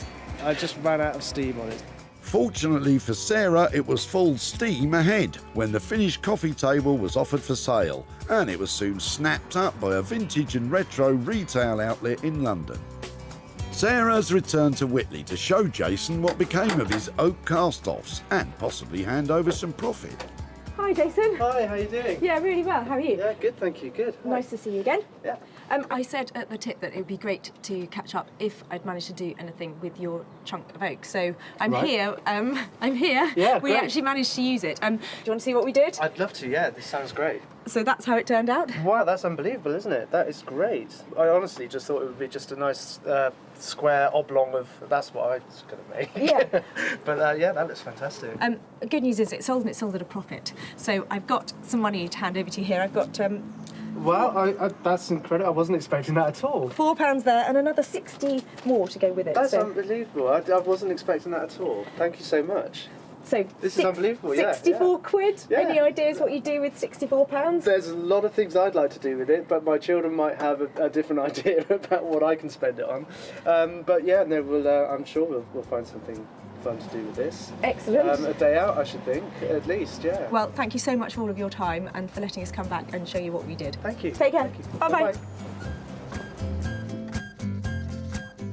ran out of steam on it. Fortunately for Sarah, it was full steam ahead when the finished coffee table was offered for sale, and it was soon snapped up by a vintage and retro retail outlet in London. Sarah's returned to Whitley to show Jason what became of his oak cast-offs and possibly hand over some profit. Hi, Jason. Hi, how you doing? Yeah, really well. How are you? Yeah, good, thank you. Good. Nice to see you again. Yeah. I said at the tip that it would be great to catch up if I'd managed to do anything with your chunk of oak. So I'm here. I'm here. Yeah, we great. actually managed to use it. Do you want to see what we did? I'd love to, yeah, this sounds great. So that's how it turned out? Wow, that's unbelievable, isn't it? That is great. I honestly just thought it would be just a nice square oblong of, that's what I was going to make. Yeah. But yeah, that looks fantastic. Good news is it sold and it sold at a profit. So I've got some money to hand over to you here. I've got Wow, that's incredible. I wasn't expecting that at all. £4 there and another 60 more to go with it. That's unbelievable. I wasn't expecting that at all. Thank you so much. So this is unbelievable. 64 quid. Yeah. Any ideas what you do with £64? There's a lot of things I'd like to do with it, but my children might have a different idea about what I can spend it on. But yeah, no, I'm sure we'll find something fun to do with this. Excellent. A day out, I should think, at least, yeah. Well, thank you so much for all of your time and for letting us come back and show you what we did. Thank you. Take care. Bye-bye.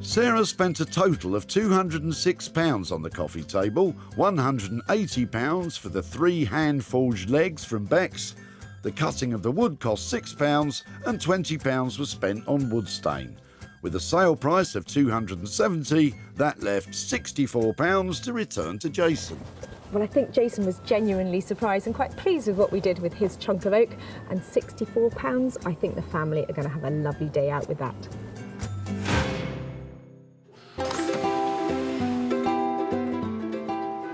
Sarah spent a total of £206 on the coffee table, £180 for the 3 hand-forged legs from Beex. The cutting of the wood cost £6 and £20 was spent on wood stain. With a sale price of £270, that left £64 to return to Jason. Well, I think Jason was genuinely surprised and quite pleased with what we did with his chunk of oak. And £64, I think the family are going to have a lovely day out with that.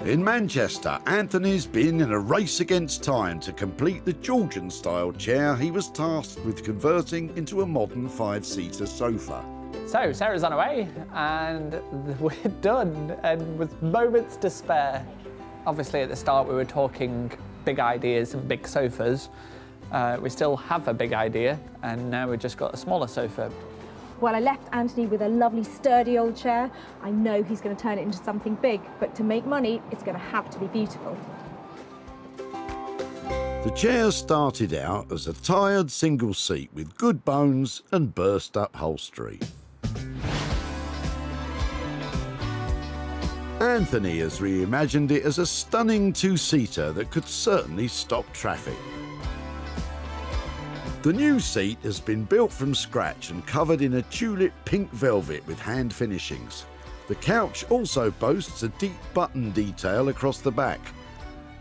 In Manchester, Anthony's been in a race against time to complete the Georgian-style chair he was tasked with converting into a modern 5-seater sofa. So Sarah's on her way and we're done, and with moments to spare. Obviously at the start we were talking big ideas and big sofas. We still have a big idea and now we've just got a smaller sofa. Well, I left Anthony with a lovely sturdy old chair. I know he's going to turn it into something big, but to make money, it's going to have to be beautiful. The chair started out as a tired single seat with good bones and burst upholstery. Anthony has reimagined it as a stunning 2-seater that could certainly stop traffic. The new seat has been built from scratch and covered in a tulip pink velvet with hand finishings. The couch also boasts a deep button detail across the back.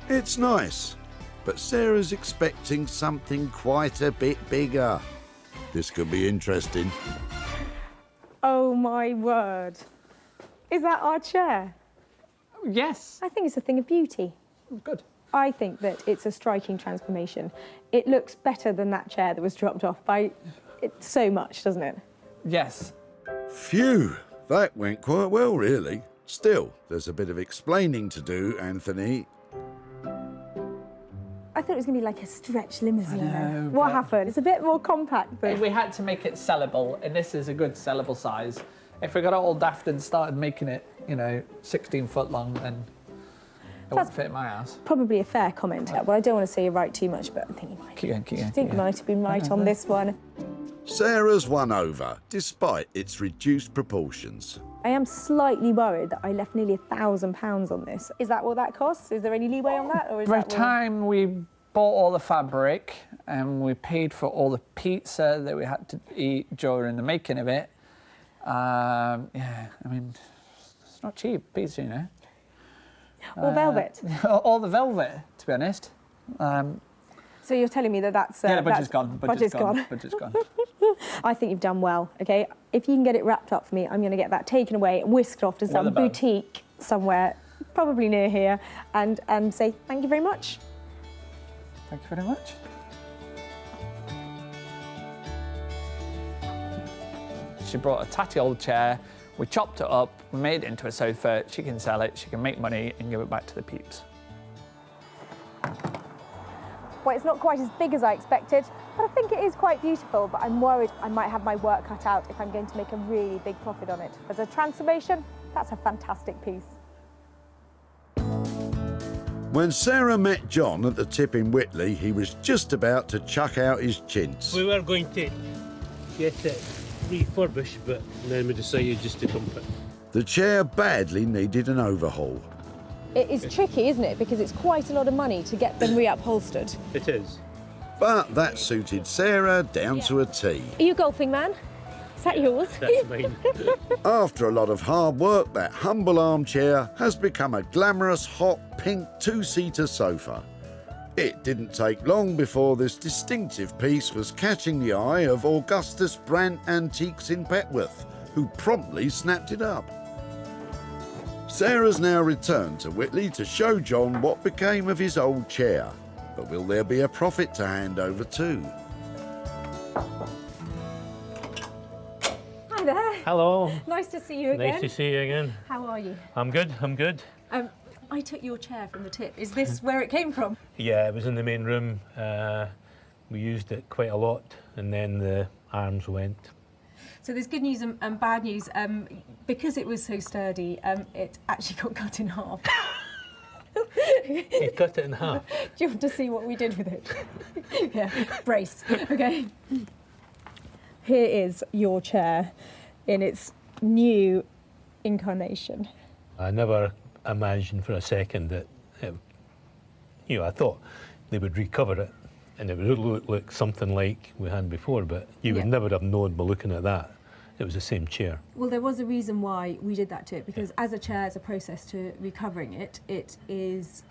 It's nice, but Sarah's expecting something quite a bit bigger. This could be interesting. Oh my word. Is that our chair? Yes. I think it's a thing of beauty. Good. I think that it's a striking transformation. It looks better than that chair that was dropped off by so much, doesn't it? Yes. Phew, that went quite well, really. Still, there's a bit of explaining to do, Anthony. I thought it was going to be like a stretch limousine. know, What but- happened? It's a bit more compact. But We had to make it sellable, and this is a good sellable size. If we got all daft and started making it, 16 foot long, then it wouldn't fit in my house. probably a fair comment. Well, I don't want to say you're right too much, but I think you might. Keep going, keep going. I think you might have been right on this one. Sarah's won over, despite its reduced proportions. I am slightly worried that I left nearly £1,000 on this. Is that what that costs? Is there any leeway on that? Or is By that the what- time we bought all the fabric and we paid for all the pizza that we had to eat during the making of it, it's not cheap pizza, Or velvet. All the velvet, to be honest. So you're telling me that that's... Yeah, the budget's that's- gone. Budget's gone. Budget's gone. I think you've done well, OK? If you can get it wrapped up for me, I'm going to get that taken away and whisked off to some Weatherbone. boutique somewhere, probably near here, and say thank you very much. Thank you very much. She brought a tatty old chair, we chopped it up, we made it into a sofa, she can sell it, she can make money and give it back to the peeps. Well, it's not quite as big as I expected, but I think it is quite beautiful, but I'm worried I might have my work cut out if I'm going to make a really big profit on it. As a transformation, that's a fantastic piece. When Sarah met John at the tip in Whitley, he was just about to chuck out his chintz. We were going to get it refurbished, but then we decided just to dump it. The chair badly needed an overhaul. It is tricky, isn't it? Because it's quite a lot of money to get them reupholstered. It is. But that suited Sarah down to a T. Are you a golfing man? Is that yours? That's mine. After a lot of hard work, that humble armchair has become a glamorous, hot, pink 2-seater sofa. It didn't take long before this distinctive piece was catching the eye of Augustus Brandt Antiques in Petworth, who promptly snapped it up. Sarah's now returned to Whitley to show John what became of his old chair. But will there be a profit to hand over too? Hi there. Hello. Nice to see you again. Nice to see you again. How are you? I'm good, I'm good. I took your chair from the tip. Is this where it came from? Yeah, it was in the main room. We used it quite a lot, and then the arms went. So there's good news and bad news. Because it was so sturdy, it actually got cut in half. You cut it in half? Do you want to see what we did with it? Yeah, brace. Okay. Here is your chair in its new incarnation. I never imagined for a second that, I thought they would recover it and it would look something like we had before, but you would never have known by looking at that. It was the same chair. Well, there was a reason why we did that to it, because as a chair, as a process to recovering it, it is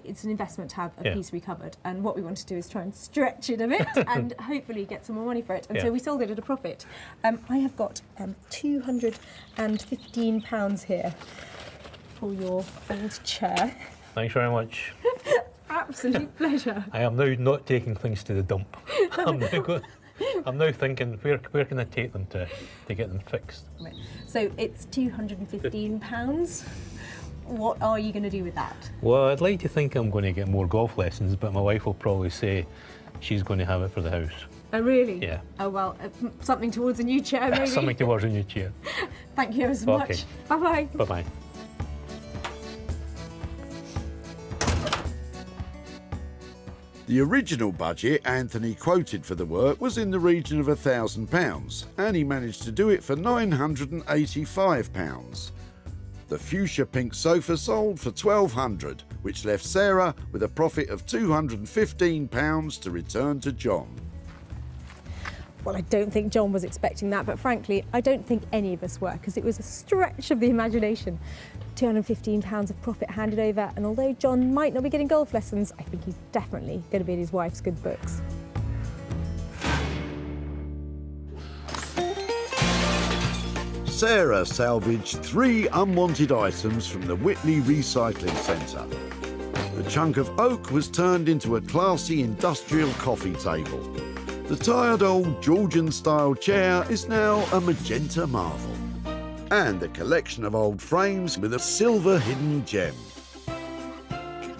it's an investment to have a piece recovered. And what we want to do is try and stretch it a bit and hopefully get some more money for it. And so we sold it at a profit. I have got £215 here for your old chair. Thanks very much. Absolute pleasure. I am now not taking things to the dump. I'm now thinking, where can I take them to get them fixed? So it's £215. What are you going to do with that? Well, I'd like to think I'm going to get more golf lessons, but my wife will probably say she's going to have it for the house. Oh, really? Yeah. Oh, well, something towards a new chair, maybe? Something towards a new chair. Thank you so much. Bye-bye. Bye-bye. The original budget Anthony quoted for the work was in the region of £1,000, and he managed to do it for £985. The fuchsia pink sofa sold for £1,200, which left Sarah with a profit of £215 to return to John. Well, I don't think John was expecting that, but frankly, I don't think any of us were, because it was a stretch of the imagination. £215 of profit handed over, and although John might not be getting golf lessons, I think he's definitely going to be in his wife's good books. Sarah salvaged 3 unwanted items from the Whitley Recycling Center. The chunk of oak was turned into a classy industrial coffee table. The tired old Georgian-style chair is now a magenta marvel. And a collection of old frames with a silver hidden gem.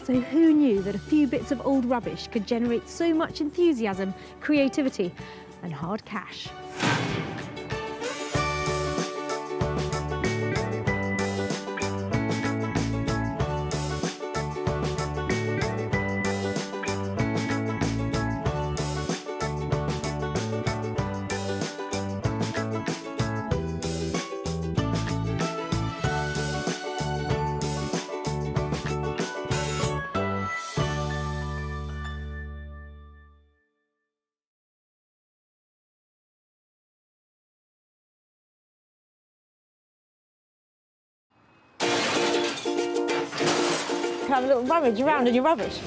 So who knew that a few bits of old rubbish could generate so much enthusiasm, creativity, and hard cash? Have a little rummage around in your rubbish.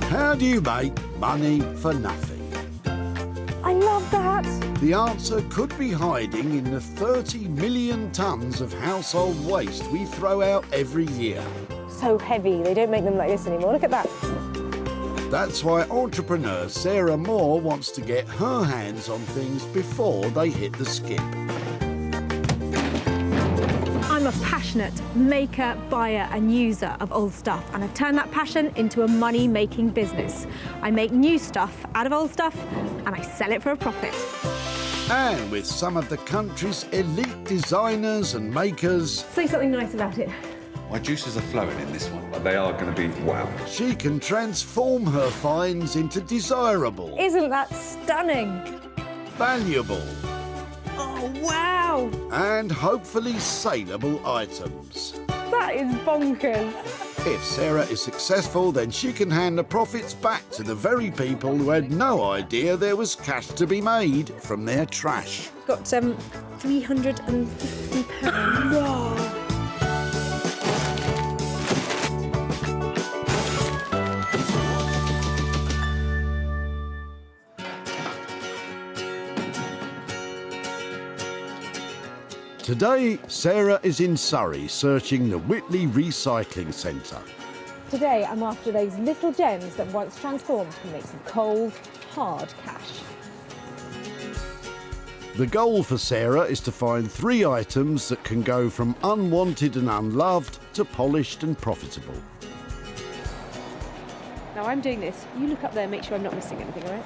How do you make money for nothing? I love that. The answer could be hiding in the 30 million tonnes of household waste we throw out every year. So heavy, they don't make them like this anymore. Look at that. That's why entrepreneur Sarah Moore wants to get her hands on things before they hit the skip. I'm a passionate maker, buyer and user of old stuff, and I've turned that passion into a money-making business. I make new stuff out of old stuff and I sell it for a profit. And with some of the country's elite designers and makers... Say something nice about it. My juices are flowing in this one. They are going to be wow. She can transform her finds into desirable... Isn't that stunning? ...valuable... Oh, wow! ...and hopefully saleable items. That is bonkers. If Sarah is successful, then she can hand the profits back to the very people who had no idea there was cash to be made from their trash. Got £350. Whoa! Today, Sarah is in Surrey searching the Whitley Recycling Centre. Today I'm after those little gems that once transformed can make some cold, hard cash. The goal for Sarah is to find 3 items that can go from unwanted and unloved to polished and profitable. Now I'm doing this. You look up there and make sure I'm not missing anything, all right?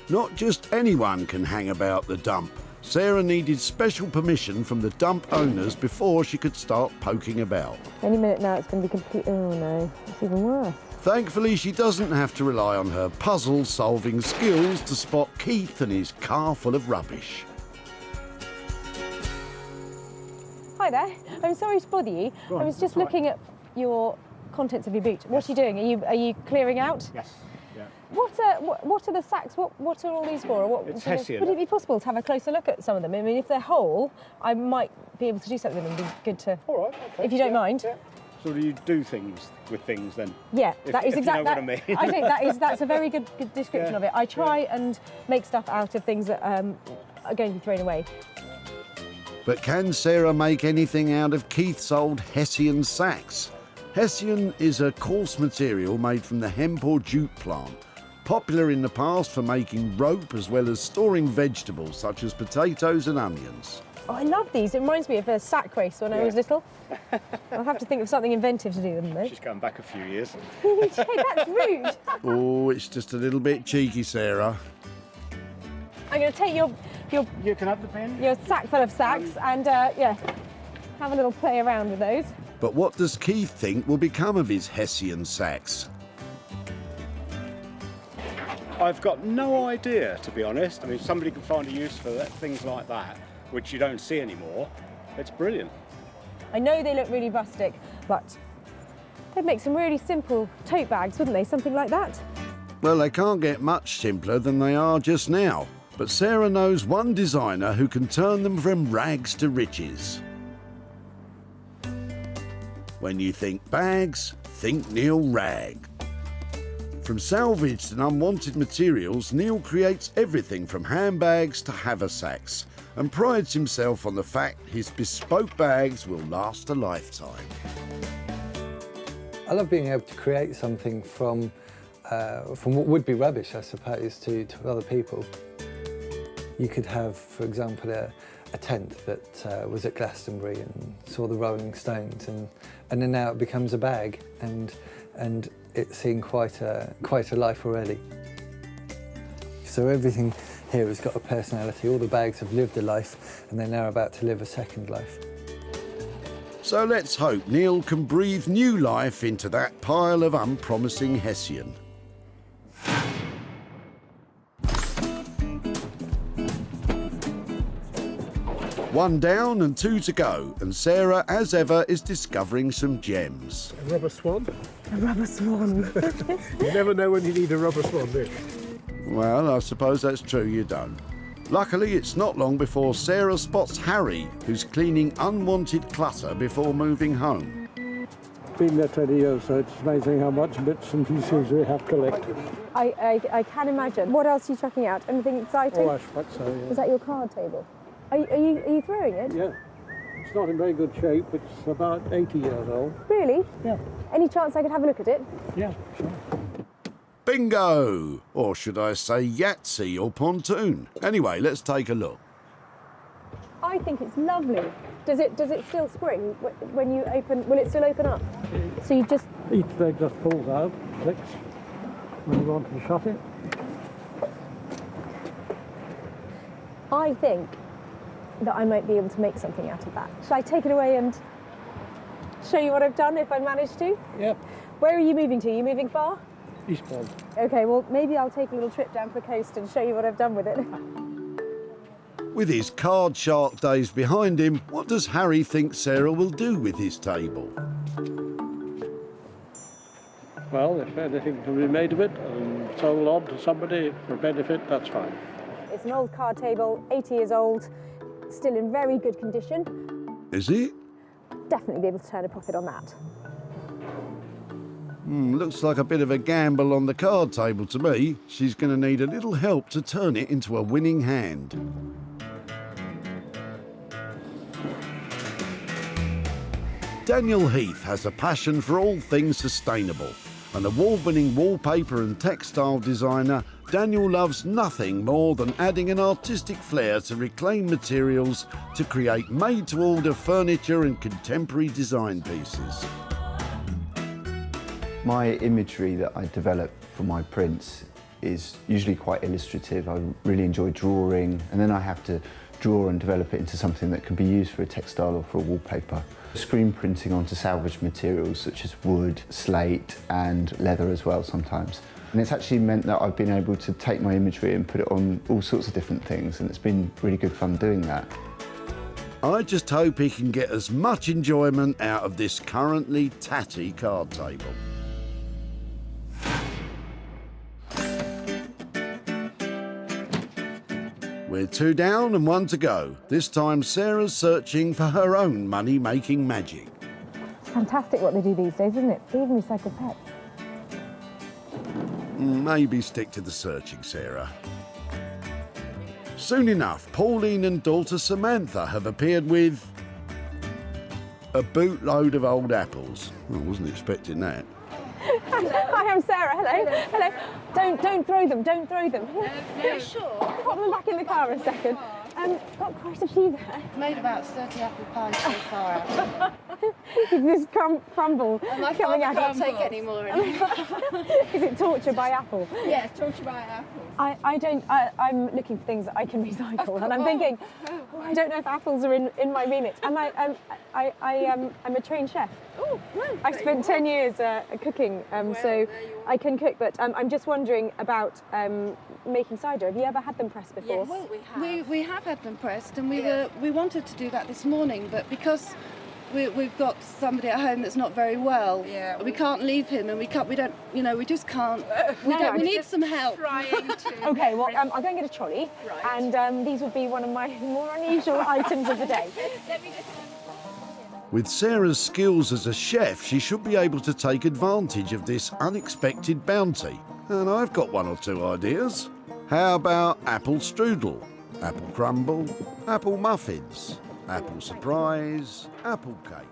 Not just anyone can hang about the dump. Sarah needed special permission from the dump owners before she could start poking about. Any minute now it's going to be complete... Oh no, it's even worse. Thankfully, she doesn't have to rely on her puzzle-solving skills to spot Keith and his car full of rubbish. Hi there. I'm sorry to bother you. I was just looking at your contents of your boot. What are you doing? Are you clearing out? Yes. Yeah. What are the sacks? What are all these for? It's Hessian. Would it be possible to have a closer look at some of them? I mean, if they're whole, I might be able to do something and be good to. All right. Okay. If you don't mind. Yeah. So do you do things with things then? Yeah, that is exactly. You know what I mean. I think that's a very good description of it. I try and make stuff out of things that are going to be thrown away. But can Sarah make anything out of Keith's old Hessian sacks? Hessian is a coarse material made from the hemp or jute plant, popular in the past for making rope as well as storing vegetables such as potatoes and onions. Oh, I love these. It reminds me of a sack race when I was little. I'll have to think of something inventive to do them though. She's going back a few years. Hey, that's rude. Oh, it's just a little bit cheeky, Sarah. I'm going to take your You can have the pen. Your sack full of sacks and yeah, have a little play around with those. But what does Keith think will become of his Hessian sacks? I've got no idea, to be honest. I mean, if somebody can find a use for things like that, which you don't see anymore, it's brilliant. I know they look really rustic, but they'd make some really simple tote bags, wouldn't they? Something like that. Well, they can't get much simpler than they are just now. But Sarah knows one designer who can turn them from rags to riches. When you think bags, think Neil Rag. From salvaged and unwanted materials, Neil creates everything from handbags to haversacks and prides himself on the fact his bespoke bags will last a lifetime. I love being able to create something from what would be rubbish, I suppose, to other people. You could have, for example, a tent that was at Glastonbury and saw the Rolling Stones, and then now it becomes a bag, and it's seen quite a life already. So everything here has got a personality. All the bags have lived a life, and they're now about to live a second life. So let's hope Neil can breathe new life into that pile of unpromising Hessian. One down and 2 to go, and Sarah, as ever, is discovering some gems. A rubber swan? A rubber swan. You never know when you need a rubber swan, do you? Well, I suppose that's true, you don't. Luckily, it's not long before Sarah spots Harry, who's cleaning unwanted clutter before moving home. Been there 20 years, so it's amazing how much bits and pieces we have collected. I can imagine. What else are you chucking out? Anything exciting? Oh, I suppose so, yeah. Is that your card table? Are you throwing it? Yeah. It's not in very good shape. It's about 80 years old. Really? Yeah. Any chance I could have a look at it? Yeah, sure. Bingo! Or should I say Yahtzee or pontoon? Anyway, let's take a look. I think it's lovely. Does it still spring when you open? Will it still open up? So you just... Each leg just pulls out, clicks, when you want to shut it. I think that I might be able to make something out of that. Shall I take it away and show you what I've done if I manage to? Yep. Where are you moving to? Are you moving far? Eastbourne. Okay, well, maybe I'll take a little trip down the coast and show you what I've done with it. With his card shark days behind him, what does Harry think Sarah will do with his table? Well, if anything can be made of it and sold on to somebody for benefit, that's fine. It's an old card table, 80 years old, still in very good condition. Is it? Definitely be able to turn a profit on that. Looks like a bit of a gamble on the card table to me. She's going to need a little help to turn it into a winning hand. Daniel Heath has a passion for all things sustainable, and award-winning wallpaper and textile designer Daniel loves nothing more than adding an artistic flair to reclaimed materials to create made-to-order furniture and contemporary design pieces. My imagery that I develop for my prints is usually quite illustrative. I really enjoy drawing, and then I have to draw and develop it into something that can be used for a textile or for a wallpaper. Screen printing onto salvage materials such as wood, slate and leather as well sometimes. And it's actually meant that I've been able to take my imagery and put it on all sorts of different things, and it's been really good fun doing that. I just hope he can get as much enjoyment out of this currently tatty card table. We're 2 down and 1 to go. This time Sarah's searching for her own money-making magic. It's fantastic what they do these days, isn't it? They even recycle pets. Maybe stick to the searching, Sarah. Soon enough, Pauline and daughter Samantha have appeared with a bootload of old apples. I wasn't expecting that. Hi, I'm Sarah. Hello. Hello. Don't throw them. Don't throw them. No, sure. Pop them back in the car a second. Got quite a few there. Made about 30 apple pies so far. This crumble My coming father out. can't take any more anymore. Is it torture by apple? Yeah, torture by apple. I'm looking for things that I can recycle, and I'm thinking, I don't know if apples are in my remit. And I'm a trained chef. Oh, no. I spent 10 years cooking, so I can cook. But I'm just wondering about making cider. Have you ever had them pressed before? Yes, well, we have had them pressed, and we wanted to do that this morning, but because we've got somebody at home that's not very well. Yeah, we can't leave him, and we don't, we just can't. We need some help. Okay, well, I'll go and get a trolley, and these would be one of my more unusual items of the day. With Sarah's skills as a chef, she should be able to take advantage of this unexpected bounty. And I've got 1 or 2 ideas. How about apple strudel, apple crumble, apple muffins, apple surprise, apple cake?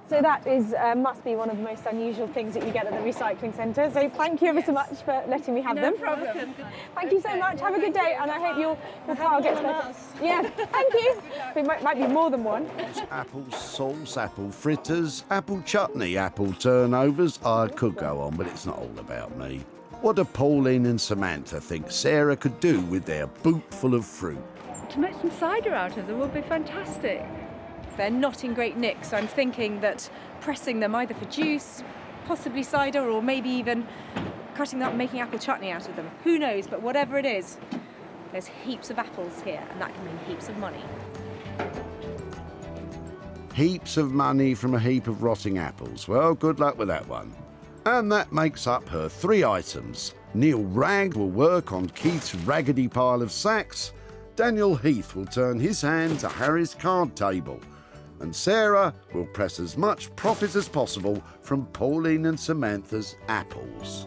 So that is must be one of the most unusual things that you get at the recycling centre. So thank you ever so much for letting me have them. No problem. Thank you so much. Have a good day, and I hope your car gets better. Yeah, thank you. It might be more than one. Apple sauce, apple fritters, apple chutney, apple turnovers. I could go on, but it's not all about me. What do Pauline and Samantha think Sarah could do with their boot full of fruit? To make some cider out of them would be fantastic. They're not in great nick, so I'm thinking that pressing them either for juice, possibly cider, or maybe even cutting them up and making apple chutney out of them. Who knows, but whatever it is, there's heaps of apples here, and that can mean heaps of money. Heaps of money from a heap of rotting apples. Well, good luck with that one. And that makes up her 3 items. Neil Ragg will work on Keith's raggedy pile of sacks. Daniel Heath will turn his hand to Harry's card table. And Sarah will press as much profit as possible from Pauline and Samantha's apples.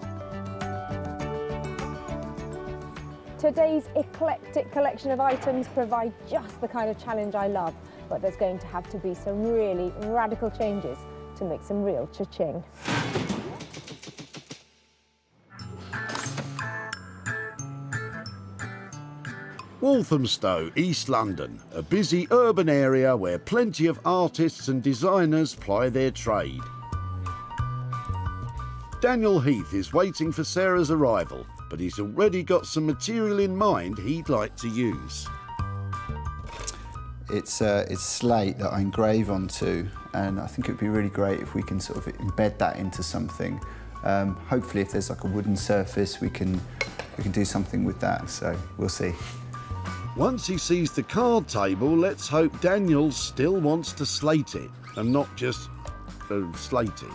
Today's eclectic collection of items provide just the kind of challenge I love, but there's going to have to be some really radical changes to make some real cha-ching. Walthamstow, East London, a busy urban area where plenty of artists and designers ply their trade. Daniel Heath is waiting for Sarah's arrival, but he's already got some material in mind he'd like to use. It's slate that I engrave onto, and I think it would be really great if we can sort of embed that into something. Hopefully if there's like a wooden surface, we can do something with that, so we'll see. Once he sees the card table, let's hope Daniel still wants to slate it, and not just slate it.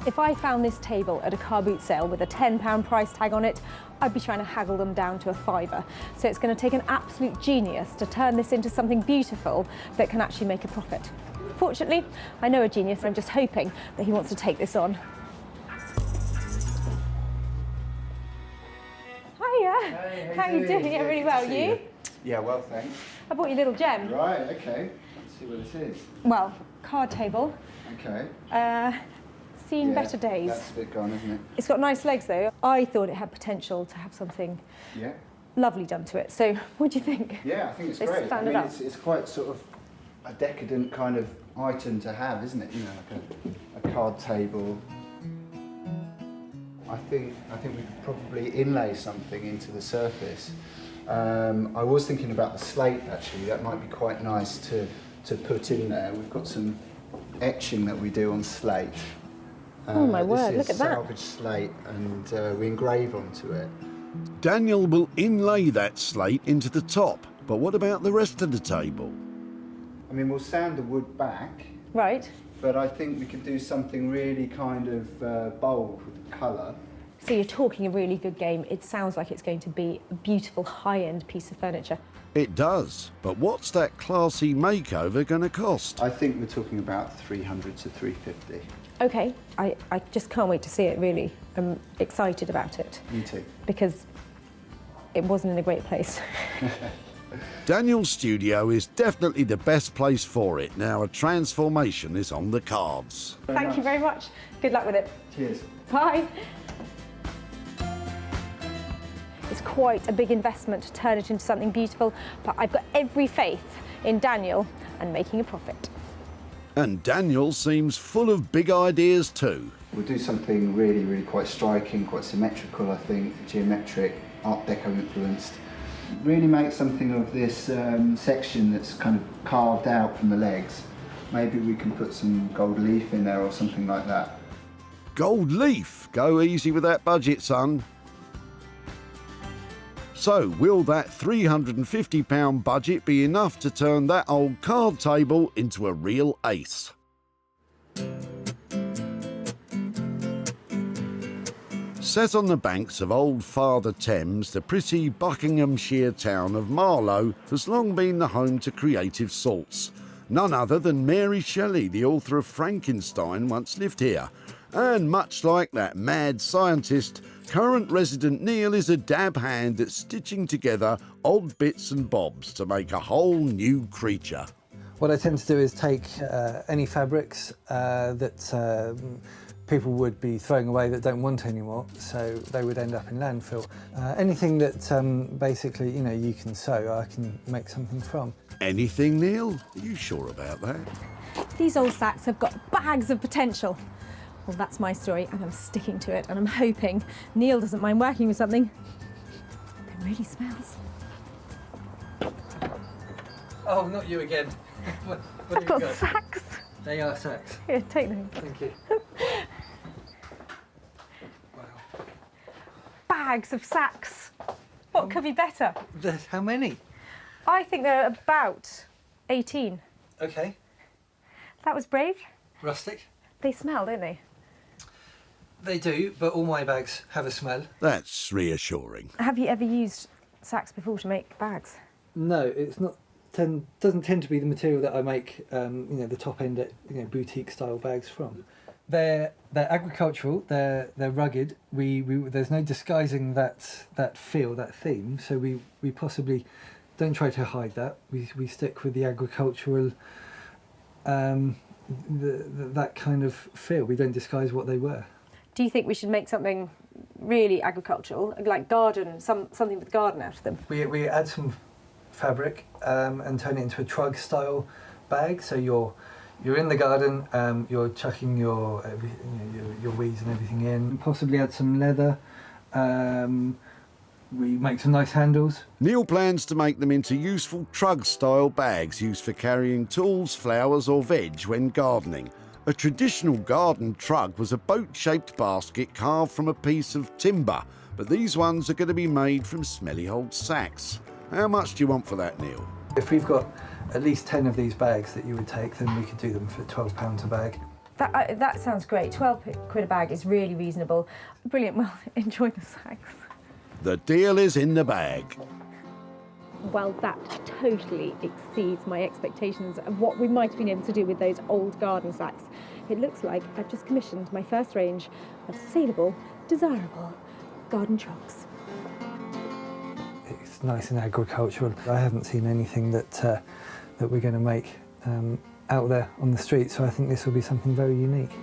If I found this table at a car boot sale with a £10 price tag on it, I'd be trying to haggle them down to a £5. So it's going to take an absolute genius to turn this into something beautiful that can actually make a profit. Fortunately, I know a genius, and I'm just hoping that he wants to take this on. Hiya! Hey, how are you doing? Yeah, really well. You? Yeah, well, thanks. I bought you a little gem. Right, okay. Let's see what this is. Well, card table. Okay. seen Yeah, better days. That's a bit gone, isn't it? It's got nice legs though. I thought it had potential to have something Yeah. lovely done to it. So what do you think? Yeah, I think it's They great. stand I it mean, up. it's quite sort of a decadent kind of item to have, isn't it? You know, like a card table. I think we could probably inlay something into the surface. I was thinking about the slate actually. That might be quite nice to put in there. We've got some etching that we do on slate. Oh my word, this look at is that. salvage slate, and we engrave onto it. Daniel will inlay that slate into the top, but what about the rest of the table? I mean, we'll sand the wood back. Right. But I think we could do something really kind of bold with the colour. So you're talking a really good game. It sounds like it's going to be a beautiful high-end piece of furniture. It does, but what's that classy makeover going to cost? I think we're talking about 300 to 350. Okay, I just can't wait to see it, really. I'm excited about it. Me too. Because it wasn't in a great place. Daniel's studio is definitely the best place for it. Now a transformation is on the cards. Thank you very much. Good luck with it. Cheers. Bye. It's quite a big investment to turn it into something beautiful, but I've got every faith in Daniel and making a profit. And Daniel seems full of big ideas too. We'll do something really, really quite striking, quite symmetrical, I think, geometric, Art Deco influenced. Really make something of this section that's kind of carved out from the legs. Maybe we can put some gold leaf in there or something like that. Gold leaf? Go easy with that budget, son. So, will that £350 budget be enough to turn that old card table into a real ace? Set on the banks of old Father Thames, the pretty Buckinghamshire town of Marlow has long been the home to creative salts. None other than Mary Shelley, the author of Frankenstein, once lived here. And much like that mad scientist, current resident Neil is a dab hand at stitching together odd bits and bobs to make a whole new creature. What I tend to do is take any fabrics that people would be throwing away that don't want anymore, so they would end up in landfill. Anything that basically, you know, you can sew, I can make something from. Anything, Neil? Are you sure about that? These old sacks have got bags of potential. Well, that's my story, and I'm sticking to it, and I'm hoping Neil doesn't mind working with something that really smells. Oh, not you again. What I've got sacks. They are sacks. Here, take them. Thank you. Bags of sacks. What could be better? How many? I think there are about 18. Okay. That was brave. Rustic? They smell, don't they? They do, but all my bags have a smell. That's reassuring. Have you ever used sacks before to make bags? No, it's not. Doesn't tend to be the material that I make, you know, the top end, boutique style bags from. They're agricultural. They're rugged. There's no disguising that feel, that theme. So we possibly don't try to hide that. We stick with the agricultural, that kind of feel. We don't disguise what they were. Do you think we should make something really agricultural, like garden, something with garden out of them? We add some fabric and turn it into a trug style bag. So you're in the garden, you're chucking your weeds and everything in. And possibly add some leather. We make some nice handles. Neil plans to make them into useful trug-style bags used for carrying tools, flowers or veg when gardening. A traditional garden trug was a boat-shaped basket carved from a piece of timber, but these ones are going to be made from smelly old sacks. How much do you want for that, Neil? If we've got at least 10 of these bags that you would take, then we could do them for £12 a bag. That sounds great. 12 quid a bag is really reasonable. Brilliant. Well, enjoy the sacks. The deal is in the bag. Well, that totally exceeds my expectations of what we might have been able to do with those old garden sacks. It looks like I've just commissioned my first range of saleable, desirable garden trucks. It's nice and agricultural. I haven't seen anything that we're going to make out there on the street, so I think this will be something very unique.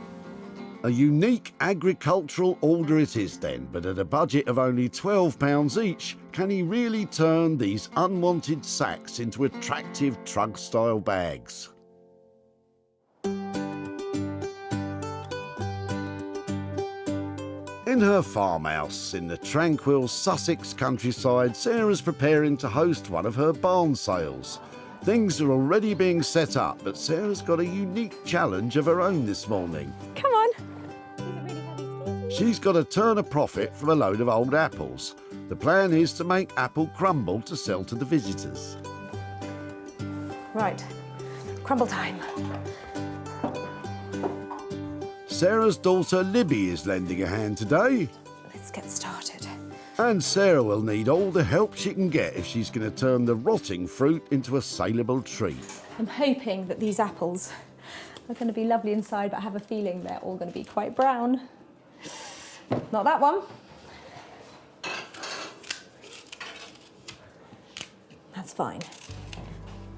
A unique agricultural order it is then, but at a budget of only £12 each, can he really turn these unwanted sacks into attractive trug-style bags? In her farmhouse in the tranquil Sussex countryside, Sarah's preparing to host one of her barn sales. Things are already being set up, but Sarah's got a unique challenge of her own this morning. Come on. She's got to turn a profit from a load of old apples. The plan is to make apple crumble to sell to the visitors. Right, crumble time. Sarah's daughter Libby is lending a hand today. Let's get started. And Sarah will need all the help she can get if she's going to turn the rotting fruit into a saleable treat. I'm hoping that these apples are going to be lovely inside, but I have a feeling they're all going to be quite brown. Not that one. That's fine.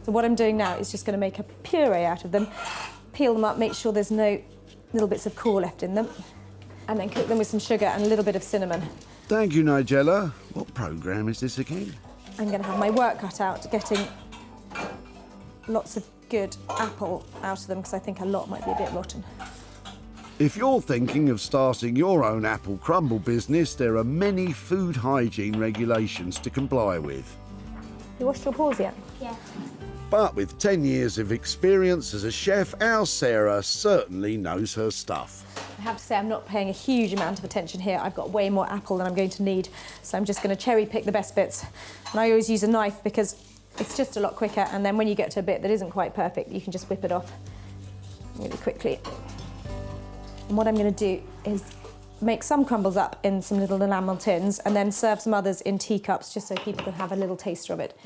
So what I'm doing now is just going to make a puree out of them, peel them up, make sure there's no little bits of core left in them, and then cook them with some sugar and a little bit of cinnamon. Thank you, Nigella. What programme is this again? I'm going to have my work cut out getting lots of good apple out of them, because I think a lot might be a bit rotten. If you're thinking of starting your own apple crumble business, there are many food hygiene regulations to comply with. You washed your paws yet? Yeah. But with 10 years of experience as a chef, our Sarah certainly knows her stuff. I have to say I'm not paying a huge amount of attention here. I've got way more apple than I'm going to need, so I'm just going to cherry pick the best bits. And I always use a knife because it's just a lot quicker, and then when you get to a bit that isn't quite perfect, you can just whip it off really quickly. And what I'm going to do is make some crumbles up in some little enamel tins and then serve some others in teacups, just so people can have a little taster of it.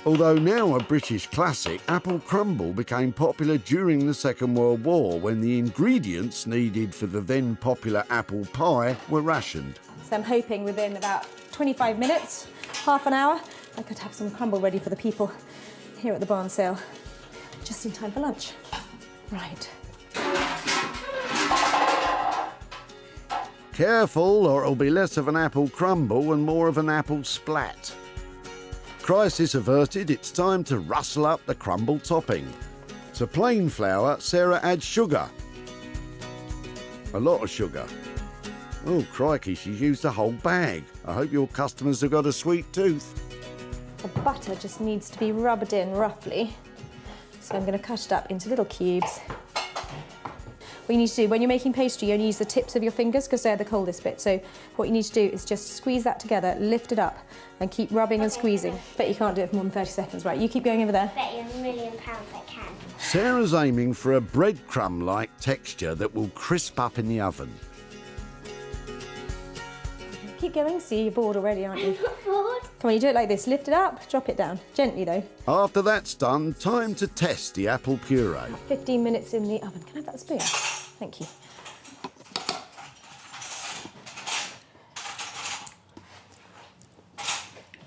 Although now a British classic, apple crumble became popular during the Second World War, when the ingredients needed for the then popular apple pie were rationed. So I'm hoping within about 25 minutes, half an hour, I could have some crumble ready for the people here at the barn sale, just in time for lunch. Right. Careful, or it'll be less of an apple crumble and more of an apple splat. Crisis averted, it's time to rustle up the crumble topping. To plain flour, Sarah adds sugar. A lot of sugar. Oh, crikey, she's used a whole bag. I hope your customers have got a sweet tooth. The butter just needs to be rubbed in roughly. So I'm going to cut it up into little cubes. What you need to do, when you're making pastry, you only use the tips of your fingers because they're the coldest bit. So what you need to do is just squeeze that together, lift it up, and keep rubbing and squeezing. Bet you can't do it for more than 30 seconds, right? You keep going over there. Bet you £1 million I can. Sarah's aiming for a breadcrumb-like texture that will crisp up in the oven. Keep going. See, you're bored already, aren't you? I'm not bored. Come on, you do it like this. Lift it up, drop it down. Gently, though. After that's done, time to test the apple puree. 15 minutes in the oven. Can I have that spoon? Thank you.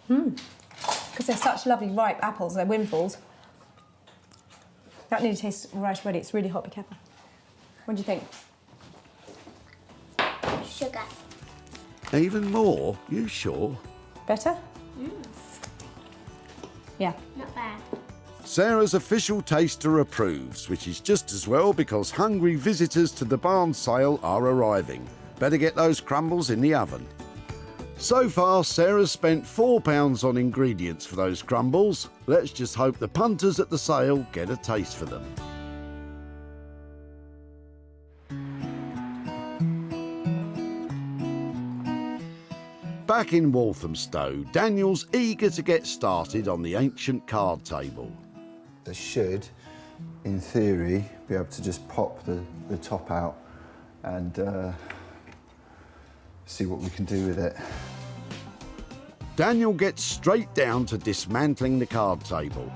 Because they're such lovely ripe apples, they're windfalls. That nearly tastes right already. It's really hot, be careful. What do you think? Sugar. Even more? You sure? Better? Yeah. Not bad. Sarah's official taster approves, which is just as well because hungry visitors to the barn sale are arriving. Better get those crumbles in the oven. So far, Sarah's spent £4 on ingredients for those crumbles. Let's just hope the punters at the sale get a taste for them. Back in Walthamstow, Daniel's eager to get started on the ancient card table. They should, in theory, be able to just pop the top out and see what we can do with it. Daniel gets straight down to dismantling the card table.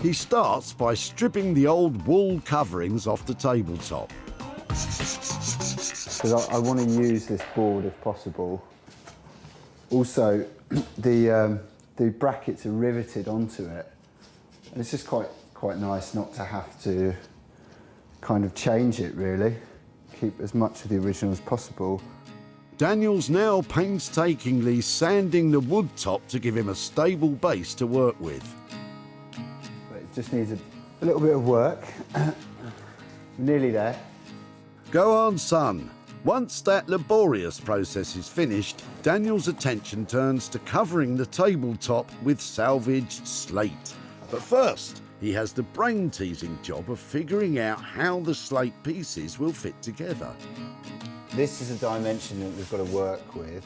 He starts by stripping the old wool coverings off the tabletop. Because I want to use this board if possible. Also, the brackets are riveted onto it, And it's just quite nice not to have to kind of change it really. Keep as much of the original as possible. Daniel's now painstakingly sanding the wood top to give him a stable base to work with. But it just needs a little bit of work. Nearly there. Go on, son. Once that laborious process is finished, Daniel's attention turns to covering the tabletop with salvaged slate. But first, he has the brain-teasing job of figuring out how the slate pieces will fit together. This is a dimension that we've got to work with.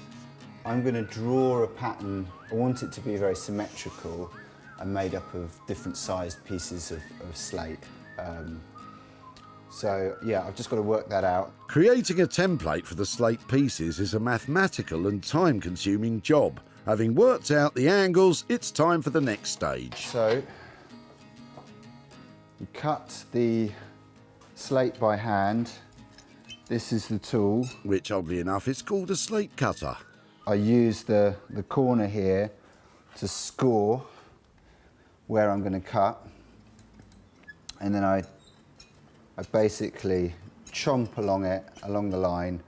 I'm going to draw a pattern. I want it to be very symmetrical and made up of different sized pieces of slate. So yeah, I've just got to work that out. Creating a template for the slate pieces is a mathematical and time-consuming job. Having worked out the angles, it's time for the next stage. So you cut the slate by hand. This is the tool. Which, oddly enough, is called a slate cutter. I use the corner here to score where I'm going to cut. And then I basically chomp along the line,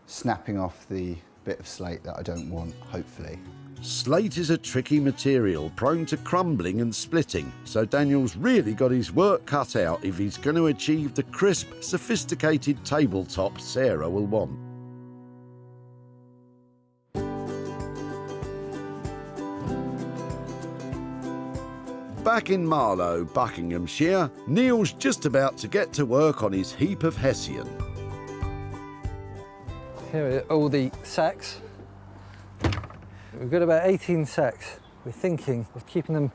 snapping off the bit of slate that I don't want, hopefully. Slate is a tricky material, prone to crumbling and splitting, so Daniel's really got his work cut out if he's going to achieve the crisp, sophisticated tabletop Sarah will want. Back in Marlow, Buckinghamshire, Neil's just about to get to work on his heap of Hessian. Here are all the sacks. We've got about 18 sacks. We're thinking of keeping them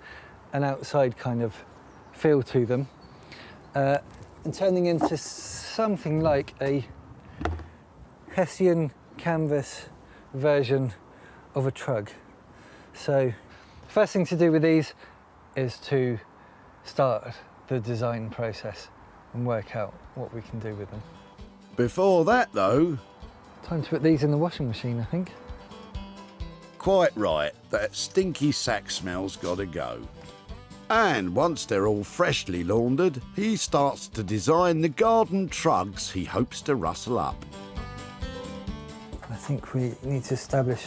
an outside kind of feel to them and turning into something like a Hessian canvas version of a trug. So first thing to do with these is to start the design process and work out what we can do with them. Before that, though... Time to put these in the washing machine, I think. Quite right, that stinky sack smell's got to go. And once they're all freshly laundered, he starts to design the garden trugs he hopes to rustle up. I think we need to establish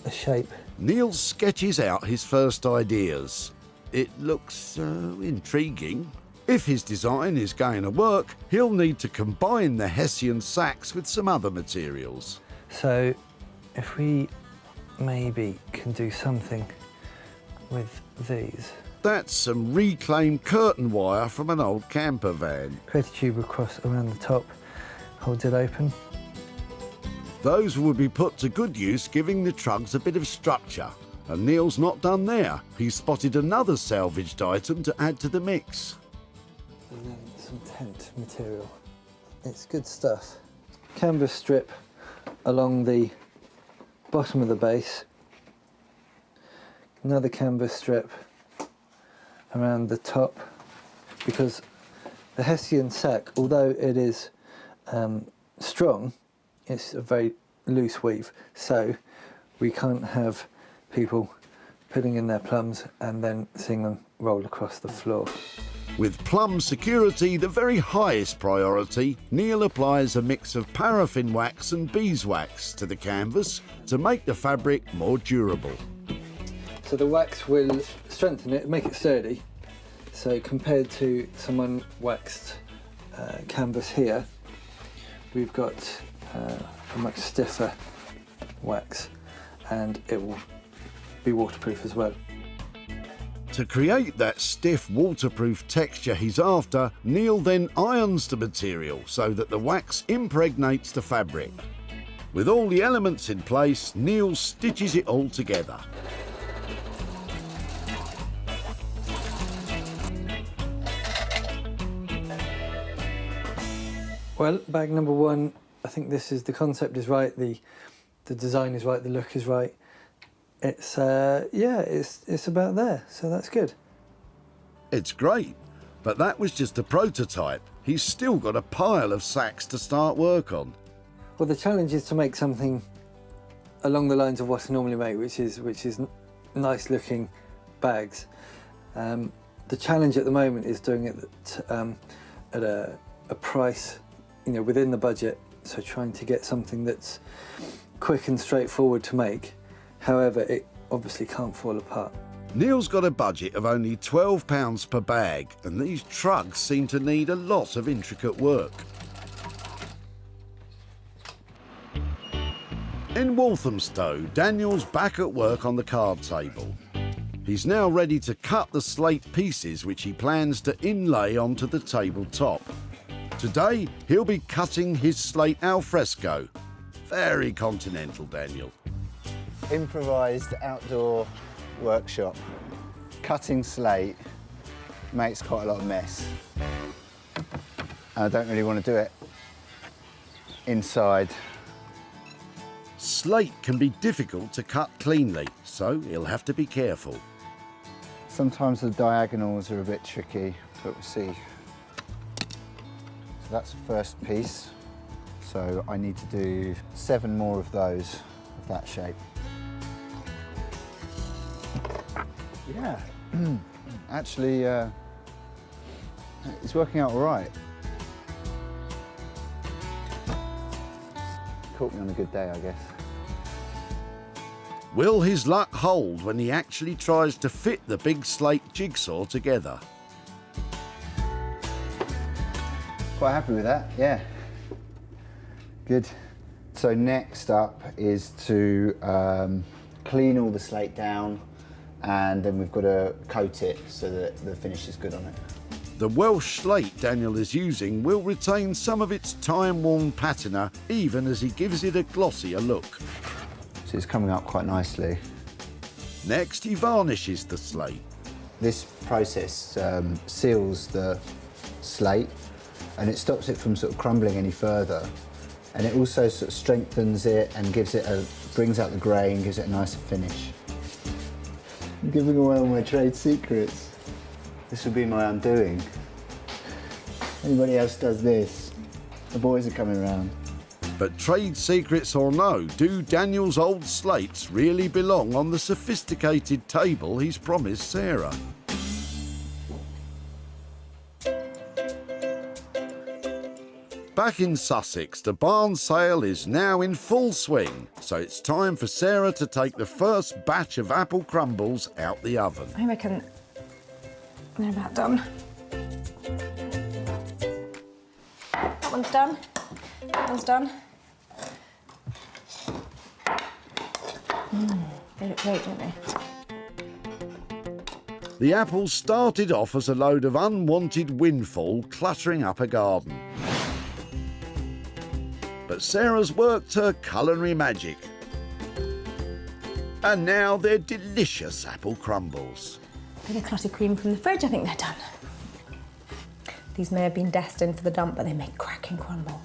a shape. Neil sketches out his first ideas. It looks intriguing. If his design is going to work, he'll need to combine the Hessian sacks with some other materials. So if we maybe can do something with these. That's some reclaimed curtain wire from an old camper van. Create a tube across around the top, holds it open. Those will be put to good use, giving the trugs a bit of structure. And Neil's not done there. He's spotted another salvaged item to add to the mix. And then some tent material. It's good stuff. Canvas strip along the bottom of the base. Another canvas strip around the top, because the Hessian sack, although it is strong, it's a very loose weave, so we can't have people putting in their plums and then seeing them roll across the floor. With plum security the very highest priority, Neil applies a mix of paraffin wax and beeswax to the canvas to make the fabric more durable. So the wax will strengthen it, make it sturdy. So compared to some unwaxed canvas here, we've got a much stiffer wax, and it will be waterproof as well. To create that stiff, waterproof texture he's after, Neil then irons the material so that the wax impregnates the fabric. With all the elements in place, Neil stitches it all together. Well, bag number one, I think this is, the concept is right, the design is right, the look is right. It's, yeah, it's about there, so that's good. It's great, but that was just a prototype. He's still got a pile of sacks to start work on. Well, the challenge is to make something along the lines of what I normally make, which is nice looking bags. The challenge at the moment is doing it at a price, within the budget. So trying to get something that's quick and straightforward to make. However, it obviously can't fall apart. Neil's got a budget of only £12 per bag, and these trugs seem to need a lot of intricate work. In Walthamstow, Daniel's back at work on the card table. He's now ready to cut the slate pieces which he plans to inlay onto the tabletop. Today, he'll be cutting his slate alfresco. Very continental, Daniel. Improvised outdoor workshop. Cutting slate makes quite a lot of mess. And I don't really want to do it inside. Slate can be difficult to cut cleanly, so he'll have to be careful. Sometimes the diagonals are a bit tricky, but we'll see. So that's the first piece. So I need to do 7 more of those of that shape. Yeah, actually, it's working out all right. Caught me on a good day, I guess. Will his luck hold when he actually tries to fit the big slate jigsaw together? Quite happy with that, yeah. Good. So next up is to clean all the slate down, and then we've got to coat it so that the finish is good on it. The Welsh slate Daniel is using will retain some of its time-worn patina even as he gives it a glossier look. So it's coming up quite nicely. Next, he varnishes the slate. This process seals the slate and it stops it from sort of crumbling any further. And it also sort of strengthens it and brings out the grain, gives it a nicer finish. I'm giving away all my trade secrets. This will be my undoing. Anybody else does this, the boys are coming around. But trade secrets or no, do Daniel's old slates really belong on the sophisticated table he's promised Sarah? Back in Sussex, the barn sale is now in full swing, so it's time for Sarah to take the first batch of apple crumbles out the oven. I reckon they're about done. That one's done. That one's done. They look great, don't they? The apples started off as a load of unwanted windfall cluttering up a garden. But Sarah's worked her culinary magic. And now they're delicious apple crumbles. Bit of clotted cream from the fridge, I think they're done. These may have been destined for the dump, but they make cracking crumble.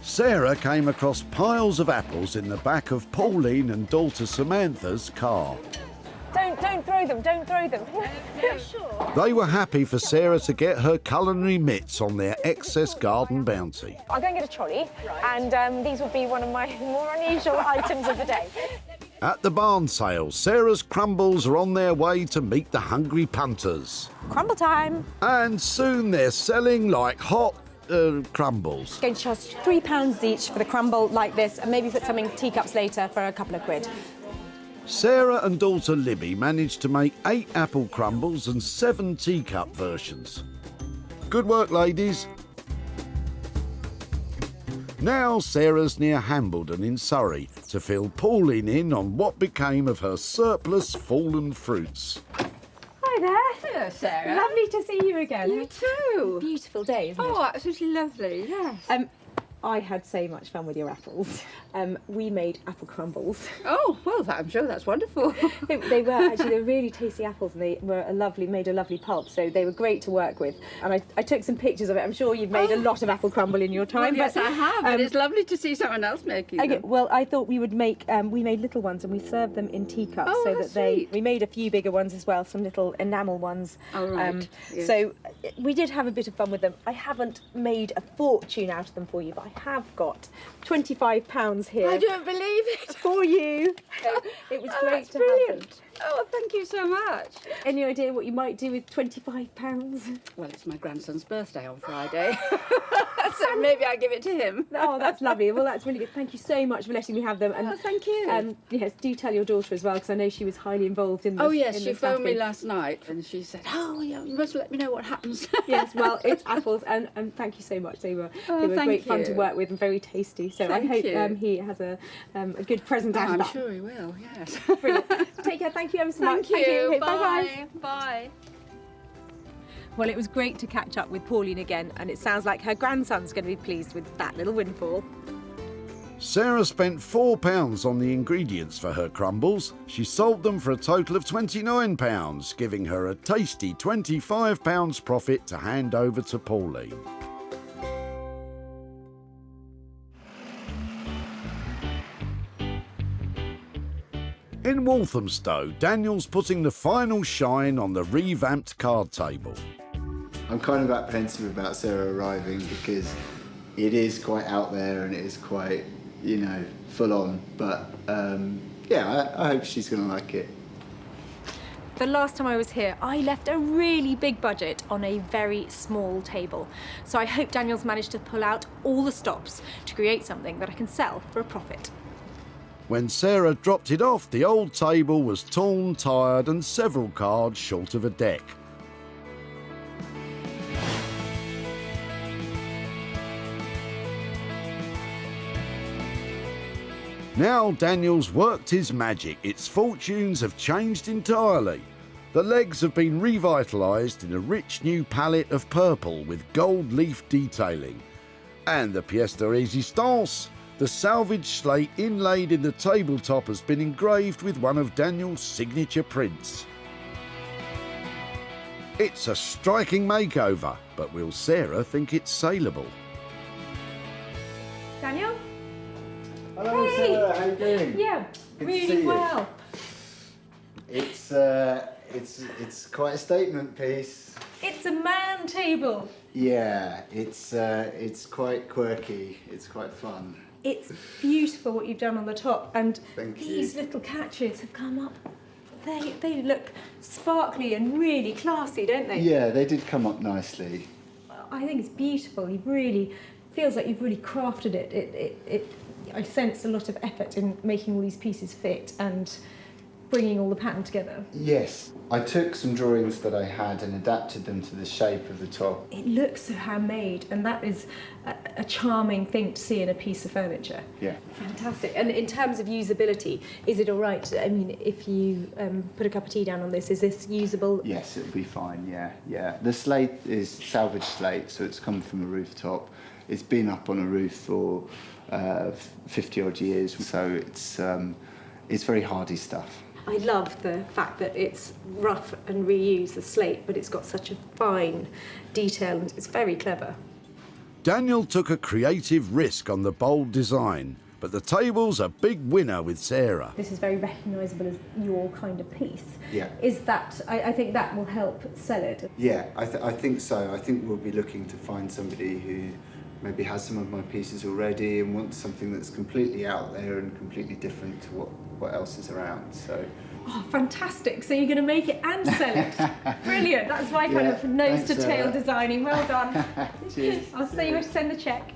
Sarah came across piles of apples in the back of Pauline and daughter Samantha's car. Don't throw them, don't throw them. Yeah, sure. They were happy for Sarah to get her culinary mitts on their excess garden bounty. I'll go and get a trolley, and these will be one of my more unusual items of the day. At the barn sale, Sarah's crumbles are on their way to meet the hungry punters. Crumble time. And soon they're selling like hot crumbles. Going to charge £3 each for the crumble like this, and maybe put some in teacups later for a couple of quid. Sarah and daughter Libby managed to make 8 apple crumbles and 7 teacup versions. Good work, ladies. Now Sarah's near Hambledon in Surrey to fill Pauline in on what became of her surplus fallen fruits. Hi there. Hello, Sarah. Lovely to see you again. You too. Beautiful day, isn't it? Oh, absolutely lovely, yes. I had so much fun with your apples. We made apple crumbles. Oh, well, I'm sure that's wonderful. They were really tasty apples, and they were made a lovely pulp, so they were great to work with. And I took some pictures of it. I'm sure you've made a lot of apple crumble in your time. Well, yes, I have, but it's lovely to see someone else making them. Well, I thought we would make, we made little ones, and we served them in teacups, so that we made a few bigger ones as well, some little enamel ones. Oh, right. Yes. So we did have a bit of fun with them. I haven't made a fortune out of them for you, but I have got £25 here. I don't believe it. For you. It was great to have them. Oh, thank you so much. Any idea what you might do with £25? Well, it's my grandson's birthday on Friday, so maybe I'll give it to him. Oh, that's lovely. Well, that's really good. Thank you so much for letting me have them. And thank you. Yes, do tell your daughter as well, because I know she was highly involved in this. Oh yes, in she this phoned me staffing. last night and she said, "Oh, yeah, you must let me know what happens." Yes, well, it's apples, and thank you so much. They were thank great fun to you. work with and very tasty. So Thank I hope you. he has a good present out of I'm that. sure he will. Yes. Brilliant. Take care. Thank you ever so much. Thank you. Okay, Bye. bye-bye. Bye. Well, it was great to catch up with Pauline again, and it sounds like her grandson's going to be pleased with that little windfall. Sarah spent £4 on the ingredients for her crumbles. She sold them for a total of £29, giving her a tasty £25 profit to hand over to Pauline. In Walthamstow, Daniel's putting the final shine on the revamped card table. I'm kind of apprehensive about Sarah arriving because it is quite out there and it is quite, you know, full on. But yeah, I hope she's going to like it. The last time I was here, I left a really big budget on a very small table. So I hope Daniel's managed to pull out all the stops to create something that I can sell for a profit. When Sarah dropped it off, the old table was torn, tired and several cards short of a deck. Now Daniel's worked his magic. Its fortunes have changed entirely. The legs have been revitalised in a rich new palette of purple with gold leaf detailing. And the pièce de résistance, the salvage slate inlaid in the tabletop, has been engraved with one of Daniel's signature prints. It's a striking makeover, but will Sarah think it's saleable? Daniel? Hello, Hey. Sarah. How you doing? Yeah, Good to really see you. well. It's quite a statement piece. It's a man table. Yeah, it's quite quirky. It's quite fun. It's beautiful what you've done on the top, and Thank these you. little catches have come up. They look sparkly and really classy, don't they? Yeah, they did come up nicely. I think it's beautiful. You've really feels like you've really crafted it. I sense a lot of effort in making all these pieces fit and bringing all the pattern together. Yes, I took some drawings that I had and adapted them to the shape of the top. It looks so handmade, and that is a charming thing to see in a piece of furniture. Yeah. Fantastic. And in terms of usability, is it all right? I mean, if you put a cup of tea down on this, is this usable? Yes, it'll be fine, yeah. The slate is salvage slate, so it's come from a rooftop. It's been up on a roof for 50 odd years, so it's very hardy stuff. I love the fact that it's rough and reused, the slate, but it's got such a fine detail and it's very clever. Daniel took a creative risk on the bold design, but the table's a big winner with Sarah. This is very recognisable as your kind of piece. Yeah. Is that, I think that will help sell it. Yeah, I think so. I think we'll be looking to find somebody who maybe has some of my pieces already and wants something that's completely out there and completely different to what else is around. So. Oh, fantastic. So you're going to make it and sell it. Brilliant. That's my kind Yeah, of nose to thanks, tail Sarah. designing. Well done. Cheers. I'll see you to send the cheque.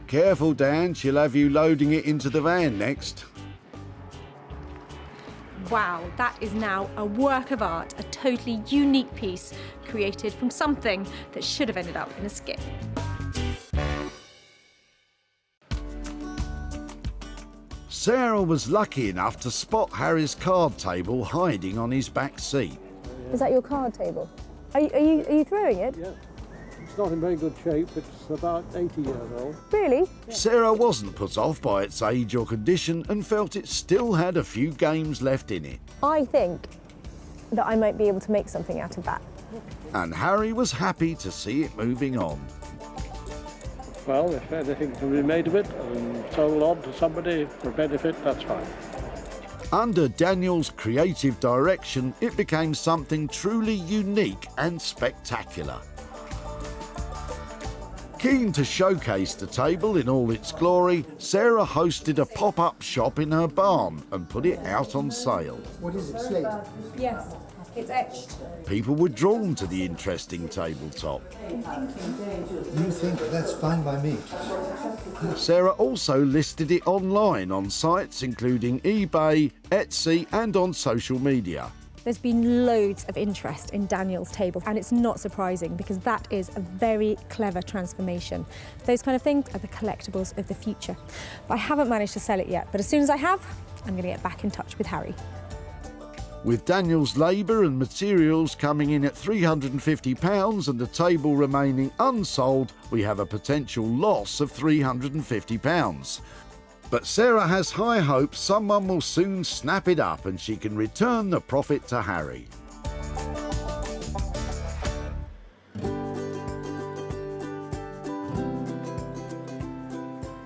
Careful, Dan, she'll have you loading it into the van next. Wow, that is now a work of art, a totally unique piece created from something that should have ended up in a skip. Sarah was lucky enough to spot Harry's card table hiding on his back seat. Is that your card table? Are you throwing it? Yeah. It's not in very good shape. It's about 80 years old. Really? Sarah wasn't put off by its age or condition and felt it still had a few games left in it. I think that I might be able to make something out of that. And Harry was happy to see it moving on. Well, if anything can be made of it and sold on to somebody for benefit, that's fine. Under Daniel's creative direction, it became something truly unique and spectacular. Keen to showcase the table in all its glory, Sarah hosted a pop-up shop in her barn and put it out on sale. What is it, slate? Yes, it's etched. People were drawn to the interesting tabletop. You think that's fine by me? Sarah also listed it online on sites including eBay, Etsy and on social media. There's been loads of interest in Daniel's table, and it's not surprising because that is a very clever transformation. Those kind of things are the collectibles of the future. But I haven't managed to sell it yet, but as soon as I have, I'm going to get back in touch with Harry. With Daniel's labour and materials coming in at £350 and the table remaining unsold, we have a potential loss of £350. But Sarah has high hopes someone will soon snap it up and she can return the profit to Harry.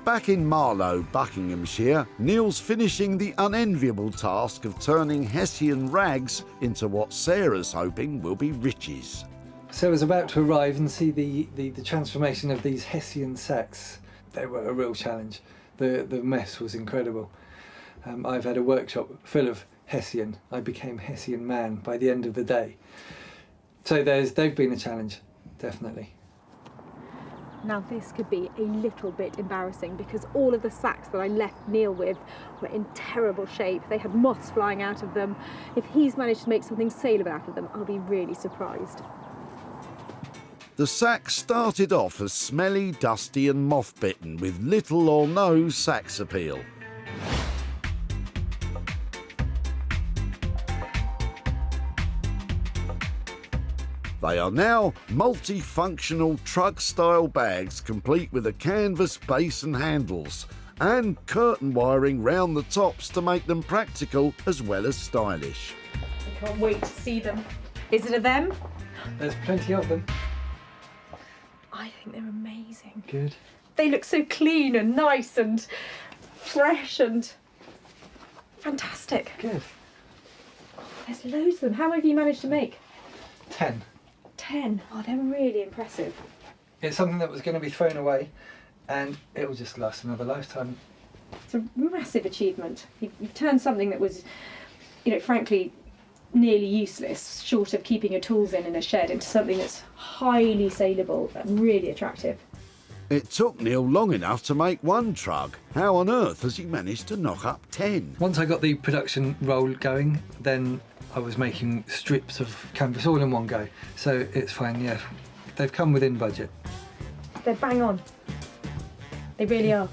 Back in Marlow, Buckinghamshire, Neil's finishing the unenviable task of turning Hessian rags into what Sarah's hoping will be riches. Sarah's about to arrive and see the transformation of these Hessian sacks. They were a real challenge. The mess was incredible. I've had a workshop full of Hessian. I became Hessian man by the end of the day. So they've been a challenge, definitely. Now this could be a little bit embarrassing because all of the sacks that I left Neil with were in terrible shape. They had moths flying out of them. If he's managed to make something saleable out of them, I'll be really surprised. The sacks started off as smelly, dusty and moth-bitten with little or no sax appeal. They are now multifunctional truck-style bags complete with a canvas base and handles and curtain wiring round the tops to make them practical as well as stylish. I can't wait to see them. Is it a them? There's plenty of them. I think they're amazing. Good. They look so clean and nice and fresh and fantastic. Good. There's loads of them. How many have you managed to make? 10. 10. Oh, they're really impressive. It's something that was going to be thrown away and it will just last another lifetime. It's a massive achievement. You've turned something that was, frankly, nearly useless, short of keeping your tools in a shed, into something that's highly saleable and really attractive. It took Neil long enough to make one truck. How on earth has he managed to knock up 10? Once I got the production roll going, then I was making strips of canvas all in one go. So it's fine, yeah. They've come within budget. They're bang on. They really are.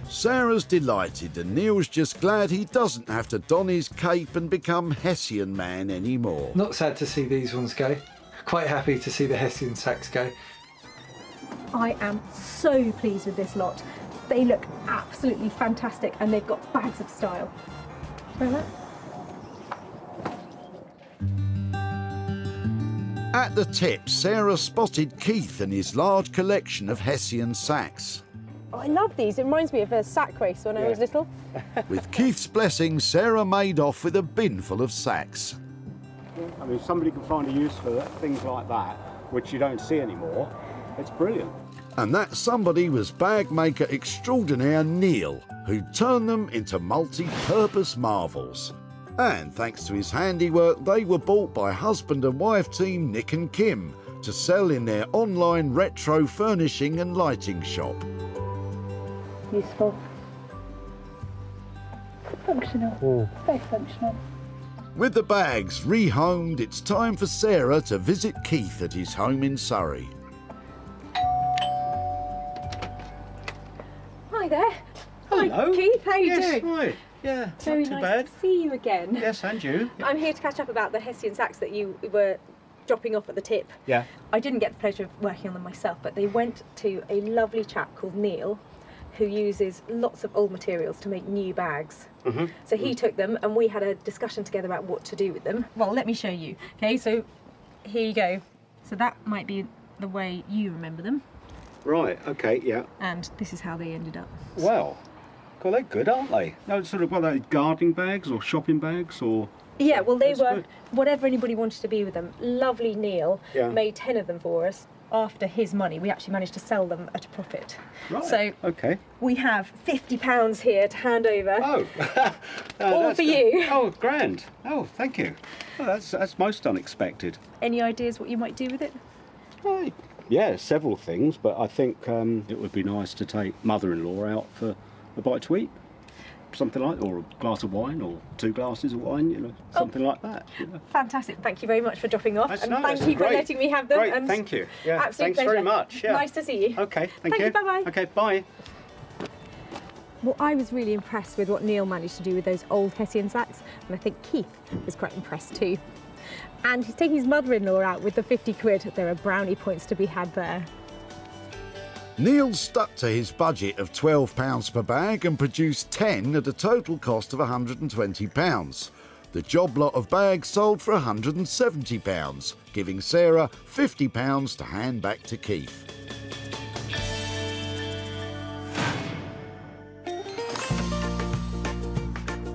Sarah's delighted and Neil's just glad he doesn't have to don his cape and become Hessian man anymore. Not sad to see these ones go. Quite happy to see the Hessian sacks go. I am so pleased with this lot. They look absolutely fantastic and they've got bags of style. Smell that? At the tip, Sarah spotted Keith and his large collection of Hessian sacks. Oh, I love these. It reminds me of a sack race when I was little. With Keith's blessing, Sarah made off with a bin full of sacks. I mean, if somebody can find a use for things like that, which you don't see anymore, it's brilliant. And that somebody was bag maker extraordinaire Neil, who turned them into multi-purpose marvels. And thanks to his handiwork, they were bought by husband and wife team Nick and Kim to sell in their online retro furnishing and lighting shop. Useful. Functional. Very functional. With the bags rehomed, it's time for Sarah to visit Keith at his home in Surrey. Hi there. Hello. Hi, Keith. How are you Yes, doing? hi. Yeah, Very not too nice bad. to see you again. Yes, and you. I'm here to catch up about the Hessian sacks that you were dropping off at the tip. Yeah. I didn't get the pleasure of working on them myself, but they went to a lovely chap called Neil, who uses lots of old materials to make new bags. Mm-hmm. So he took them and we had a discussion together about what to do with them. Well, let me show you. Okay, so here you go. So that might be the way you remember them. Right, okay, yeah. And this is how they ended up. Well, God, they're good, aren't they? No, sort of, what are they, gardening bags or shopping bags or... Yeah, well, they That's were good. whatever anybody wanted to be with them. Lovely Neil Yeah. made 10 of them for us. after his money, we actually managed to sell them at a profit. Right. So okay. we have £50 here to hand over. Oh, all that's for good. you. Oh, grand. Oh, thank you. Oh, that's most unexpected. Any ideas what you might do with it? Yeah, several things, but I think it would be nice to take mother-in-law out for a bite to eat. Something like, or a glass of wine, or 2 glasses of wine, you know, something like that. You know. Fantastic. Thank you very much for dropping off. That's and nice. thank you for Great. letting me have them. Great, and thank you. Yeah, absolute thanks pleasure. very much. Yeah. Nice to see you. Okay, thank you. Bye-bye. Okay, bye. Well, I was really impressed with what Neil managed to do with those old Hessian sacks, and I think Keith was quite impressed too. And he's taking his mother-in-law out with the 50 quid. There are brownie points to be had there. Neil stuck to his budget of £12 per bag and produced 10 at a total cost of £120. The job lot of bags sold for £170, giving Sarah £50 to hand back to Keith.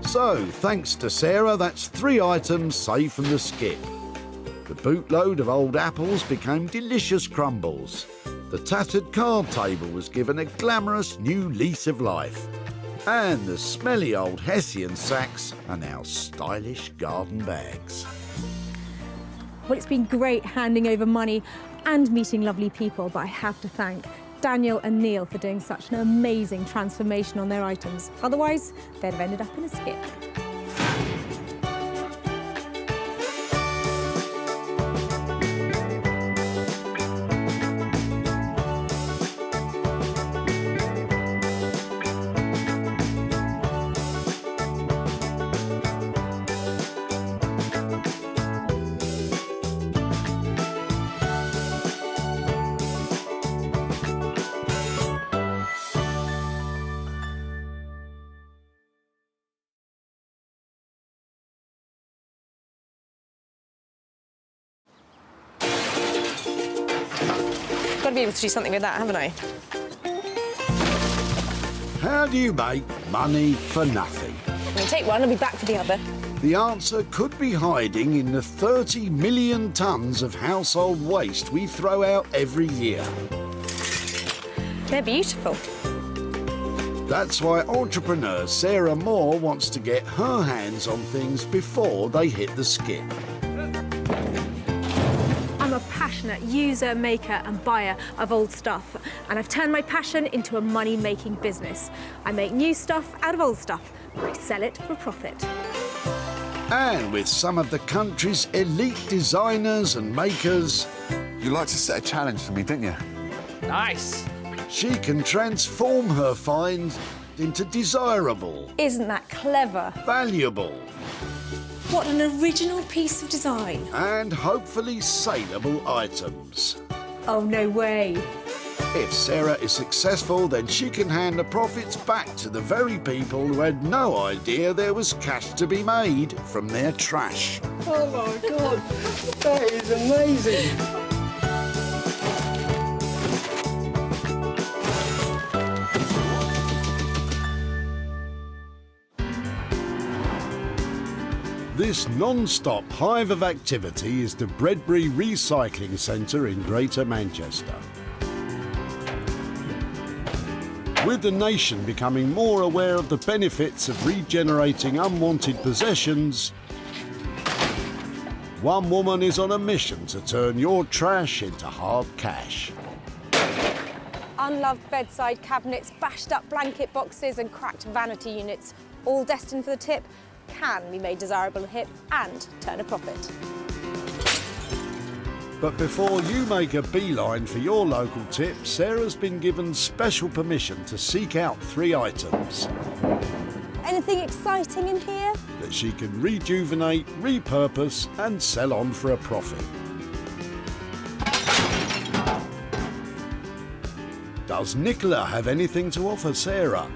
So, thanks to Sarah, that's 3 items saved from the skip. The bootload of old apples became delicious crumbles. The tattered card table was given a glamorous new lease of life. And the smelly old Hessian sacks are now stylish garden bags. Well, it's been great handing over money and meeting lovely people, but I have to thank Daniel and Neil for doing such an amazing transformation on their items. Otherwise, they'd have ended up in a skip. Got to be able to do something with that, haven't I? How do you make money for nothing? I'm going to take one and be back for the other. The answer could be hiding in the 30 million tonnes of household waste we throw out every year. They're beautiful. That's why entrepreneur Sarah Moore wants to get her hands on things before they hit the skip. I'm a passionate user, maker and buyer of old stuff, and I've turned my passion into a money-making business. I make new stuff out of old stuff. I sell it for profit. And with some of the country's elite designers and makers... You like to set a challenge for me, didn't you? Nice. She can transform her finds into desirable... Isn't that clever? Valuable... What an original piece of design. And hopefully saleable items. Oh, no way. If Sarah is successful, then she can hand the profits back to the very people who had no idea there was cash to be made from their trash. Oh my God, that is amazing. This non-stop hive of activity is the Whitley Recycling Center in Greater Manchester. With the nation becoming more aware of the benefits of regenerating unwanted possessions, one woman is on a mission to turn your trash into hard cash. Unloved bedside cabinets, bashed up blanket boxes and cracked vanity units, all destined for the tip, can be made desirable and hip and turn a profit. But before you make a beeline for your local tip, Sarah's been given special permission to seek out 3 items Anything exciting in here? that she can rejuvenate, repurpose and sell on for a profit. Does Nicola have anything to offer Sarah?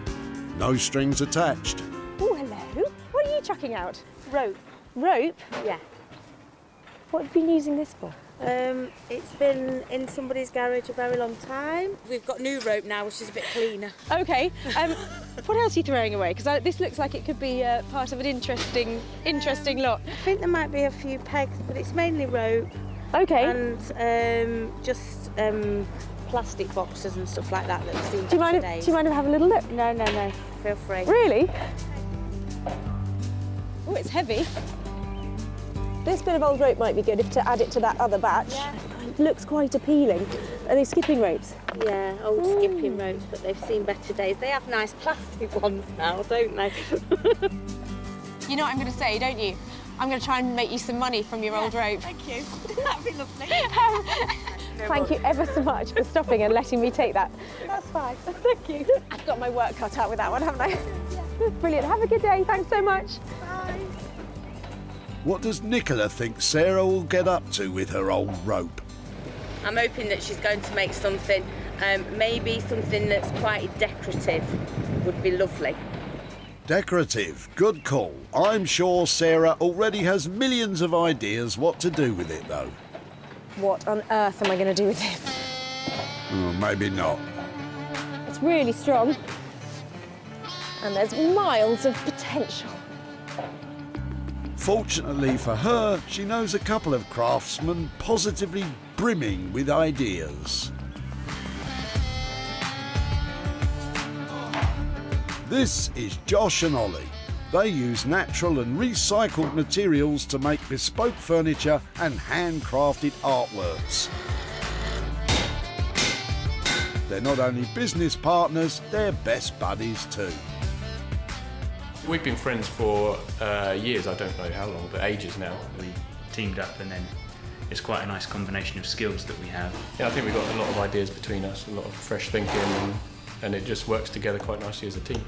No strings attached. Oh, hello. What are you chucking out? Rope. Rope? Yeah. What have you been using this for? It's been in somebody's garage a very long time. We've got new rope now, which is a bit cleaner. Okay. What else are you throwing away? Because this looks like it could be part of an interesting lot. I think there might be a few pegs, but it's mainly rope. Okay. And just plastic boxes and stuff like that that seem Do you mind if I have a little look? No, feel free. Really? Oh, it's heavy. This bit of old rope might be good to add it to that other batch. Yeah. It looks quite appealing. Are they skipping ropes? Yeah, old skipping ropes, but they've seen better days. They have nice plastic ones now, don't they? You know what I'm going to say, don't you? I'm going to try and make you some money from your old rope. Thank you. That'd be lovely. Thank you ever so much for stopping and letting me take that. That's fine. Thank you. I've got my work cut out with that one, haven't I? Brilliant. Have a good day. Thanks so much. Bye. What does Nicola think Sarah will get up to with her old rope? I'm hoping that she's going to make something, maybe something that's quite decorative would be lovely. Decorative, good call. I'm sure Sarah already has millions of ideas what to do with it though. What on earth am I going to do with this? Oh, maybe not. It's really strong. And there's miles of potential. Fortunately for her, she knows a couple of craftsmen positively brimming with ideas. This is Josh and Ollie. They use natural and recycled materials to make bespoke furniture and handcrafted artworks. They're not only business partners, they're best buddies too. We've been friends for years, I don't know how long, but ages now. We teamed up and then it's quite a nice combination of skills that we have. Yeah, I think we've got a lot of ideas between us, a lot of fresh thinking, and it just works together quite nicely as a team.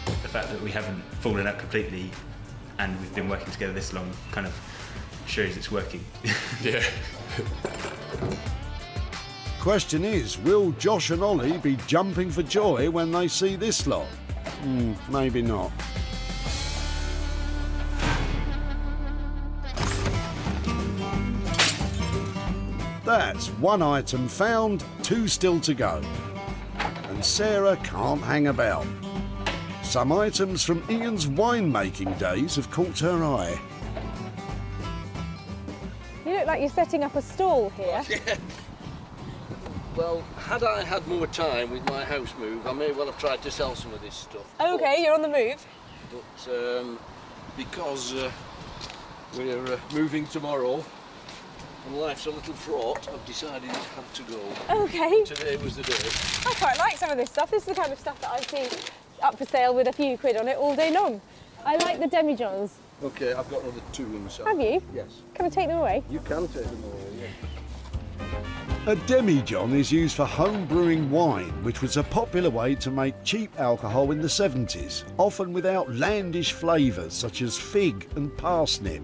The fact that we haven't fallen out completely and we've been working together this long kind of shows it's working. Yeah. Question is, will Josh and Ollie be jumping for joy when they see this lot? Maybe not. That's one item found, 2 still to go. And Sarah can't hang about. Some items from Ian's winemaking days have caught her eye. You look like you're setting up a stall here. Yeah. Well, had I had more time with my house move, I may well have tried to sell some of this stuff. Okay, you're on the move. But because we're moving tomorrow and life's a little fraught, I've decided it had to go. Okay. Today was the day. I quite like some of this stuff. This is the kind of stuff that I see up for sale with a few quid on it all day long. I like the Demijohns. Okay, I've got another 2 inside. Have you? Yes. Can I take them away? You can take them away, yeah. A demijohn is used for home brewing wine, which was a popular way to make cheap alcohol in the 70s, often with outlandish flavours such as fig and parsnip.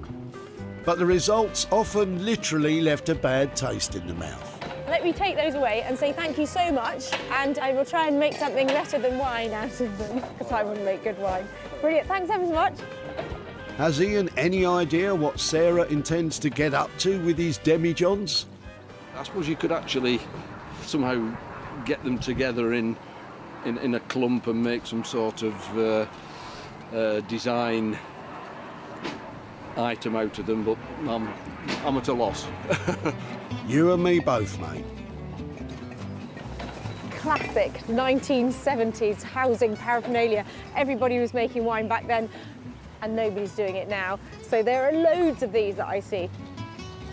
But the results often literally left a bad taste in the mouth. Let me take those away and say thank you so much, and I will try and make something better than wine out of them, because I wouldn't make good wine. Brilliant, thanks ever so much. Has Ian any idea what Sarah intends to get up to with these demijohns? I suppose you could actually somehow get them together in a clump and make some sort of design item out of them, but I'm at a loss. You and me both, mate. Classic 1970s housing paraphernalia. Everybody was making wine back then, and nobody's doing it now. So there are loads of these that I see.